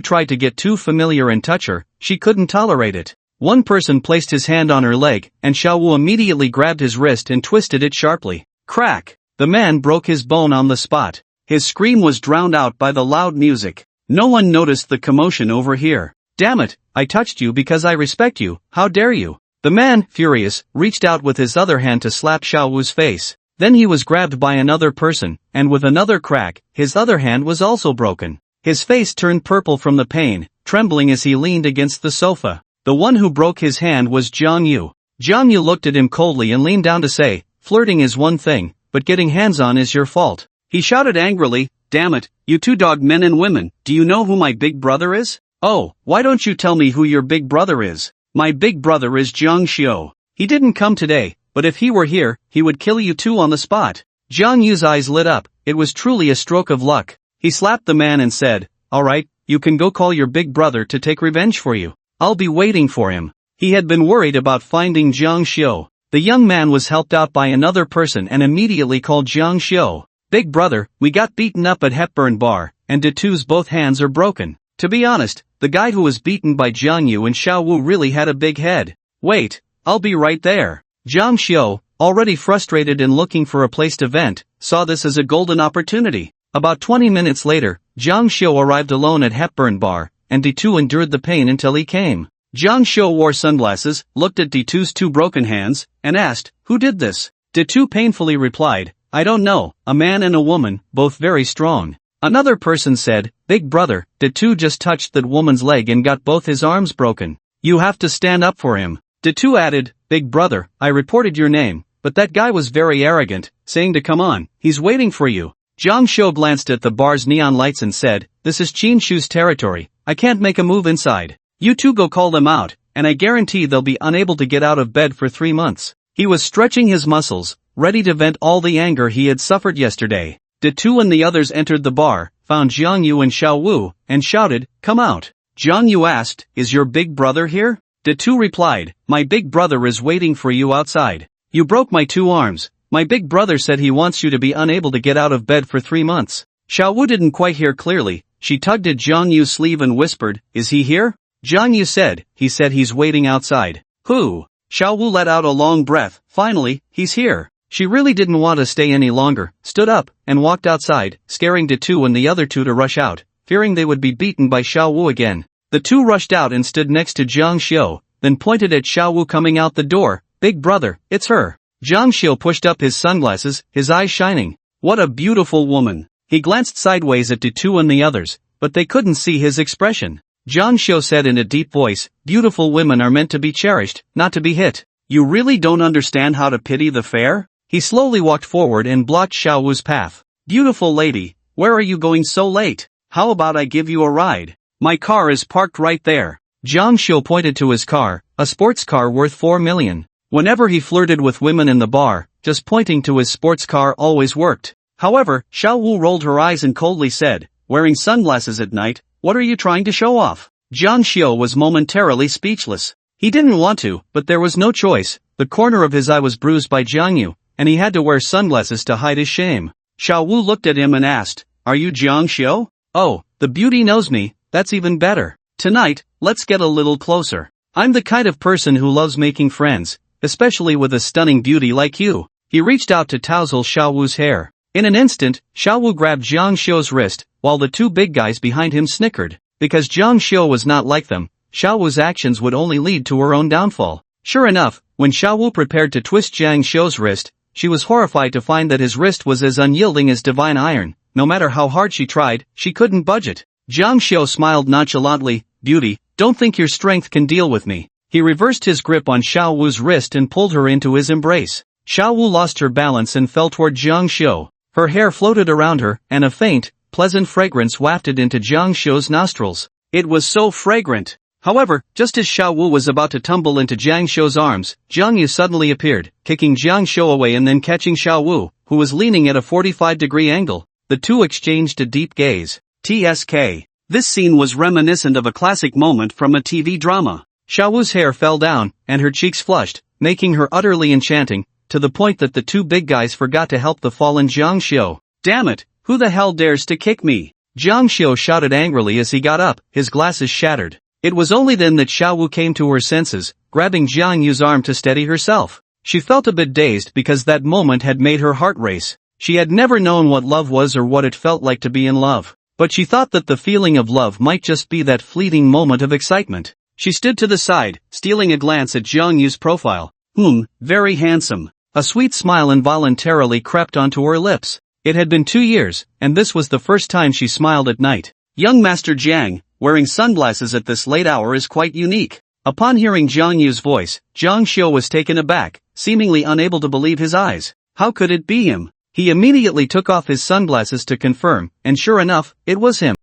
tried to get too familiar and touch her, she couldn't tolerate it. One person placed his hand on her leg, and Xiao Wu immediately grabbed his wrist and twisted it sharply. Crack! The man broke his bone on the spot. His scream was drowned out by the loud music. No one noticed the commotion over here. Damn it, I touched you because I respect you, how dare you? The man, furious, reached out with his other hand to slap Xiao Wu's face. Then he was grabbed by another person, and with another crack, his other hand was also broken. His face turned purple from the pain, trembling as he leaned against the sofa. The one who broke his hand was Jiang Yu. Jiang Yu looked at him coldly and leaned down to say, flirting is one thing, but getting hands on is your fault. He shouted angrily, damn it, you two dog men and women, do you know who my big brother is? Oh, why don't you tell me who your big brother is? My big brother is Zhang Xiu. He didn't come today, but if he were here, he would kill you two on the spot. Jiang Yu's eyes lit up. It was truly a stroke of luck. He slapped the man and said, alright, you can go call your big brother to take revenge for you. I'll be waiting for him. He had been worried about finding Zhang Xiu. The young man was helped out by another person and immediately called Zhang Xiu. Big brother, we got beaten up at Hepburn Bar, and Datu's both hands are broken. To be honest, the guy who was beaten by Jiang Yu and Xiao Wu really had a big head. Wait, I'll be right there. Zhang Xiu, already frustrated and looking for a place to vent, saw this as a golden opportunity. About 20 minutes later, Zhang Xiu arrived alone at Hepburn Bar, and Datu endured the pain until he came. Zhang Xiu wore sunglasses, looked at Datu's two broken hands, and asked, who did this? Datu painfully replied, I don't know, a man and a woman, both very strong. Another person said, big brother, Datu just touched that woman's leg and got both his arms broken. You have to stand up for him. Datu added, big brother, I reported your name, but that guy was very arrogant, saying to come on, he's waiting for you. Zhang Xiu glanced at the bar's neon lights and said, this is Qin Shu's territory, I can't make a move inside. You two go call them out, and I guarantee they'll be unable to get out of bed for 3 months. He was stretching his muscles, ready to vent all the anger he had suffered yesterday. Datu and the others entered the bar, found Jiang Yu and Xiao Wu, and shouted, come out. Jiang Yu asked, is your big brother here? Datu replied, my big brother is waiting for you outside. You broke my 2 arms. My big brother said he wants you to be unable to get out of bed for 3 months. Xiao Wu didn't quite hear clearly. She tugged at Jiang Yu's sleeve and whispered, is he here? Jiang Yu said he's waiting outside. Who? Xiao Wu let out a long breath. Finally, he's here. She really didn't want to stay any longer, stood up, and walked outside, scaring Datu and the other two to rush out, fearing they would be beaten by Xiao Wu again. The two rushed out and stood next to Zhang Xiu, then pointed at Xiao Wu coming out the door. Big brother, it's her. Zhang Xiu pushed up his sunglasses, his eyes shining. What a beautiful woman. He glanced sideways at Datu and the others, but they couldn't see his expression. Zhang Xiu said in a deep voice, beautiful women are meant to be cherished, not to be hit. You really don't understand how to pity the fair? He slowly walked forward and blocked Xiao Wu's path. Beautiful lady, where are you going so late? How about I give you a ride? My car is parked right there. Zhang Xiu pointed to his car, a sports car worth 4 million. Whenever he flirted with women in the bar, just pointing to his sports car always worked. However, Xiao Wu rolled her eyes and coldly said, wearing sunglasses at night, what are you trying to show off? Zhang Xiu was momentarily speechless. He didn't want to, but there was no choice. The corner of his eye was bruised by Jiang Yu, and he had to wear sunglasses to hide his shame. Xiao Wu looked at him and asked, are you Zhang Xiu? Oh, the beauty knows me, that's even better. Tonight, let's get a little closer. I'm the kind of person who loves making friends, especially with a stunning beauty like you. He reached out to touzle Xiao Wu's hair. In an instant, Xiao Wu grabbed Zhang Xiu's wrist, while the two big guys behind him snickered. Because Zhang Xiu was not like them, Xiao Wu's actions would only lead to her own downfall. Sure enough, when Xiaowu prepared to twist Jiang Shou's wrist, she was horrified to find that his wrist was as unyielding as divine iron. No matter how hard she tried, she couldn't budge it. Jiang Shou smiled nonchalantly. Beauty, don't think your strength can deal with me. He reversed his grip on Xiaowu's wrist and pulled her into his embrace. Xiaowu lost her balance and fell toward Jiang Shou. Her hair floated around her, and a faint, pleasant fragrance wafted into Jiang Shou's nostrils. It was so fragrant. However, just as Xiaowu was about to tumble into Jiang Shou's arms, Jiang Yu suddenly appeared, kicking Jiang Shou away and then catching Xiaowu, who was leaning at a 45-degree angle. The two exchanged a deep gaze. TSK. This scene was reminiscent of a classic moment from a TV drama. Xiaowu's hair fell down, and her cheeks flushed, making her utterly enchanting, to the point that the two big guys forgot to help the fallen Jiang Shou. Damn it, who the hell dares to kick me? Jiang Shou shouted angrily as he got up, his glasses shattered. It was only then that Xiaowu came to her senses, grabbing Jiang Yu's arm to steady herself. She felt a bit dazed because that moment had made her heart race. She had never known what love was or what it felt like to be in love. But she thought that the feeling of love might just be that fleeting moment of excitement. She stood to the side, stealing a glance at Jiang Yu's profile. Very handsome. A sweet smile involuntarily crept onto her lips. It had been 2 years, and this was the first time she smiled at night. Young Master Jiang, wearing sunglasses at this late hour is quite unique. Upon hearing Jiang Yu's voice, Jiang Shou was taken aback, seemingly unable to believe his eyes. How could it be him? He immediately took off his sunglasses to confirm, and sure enough, it was him.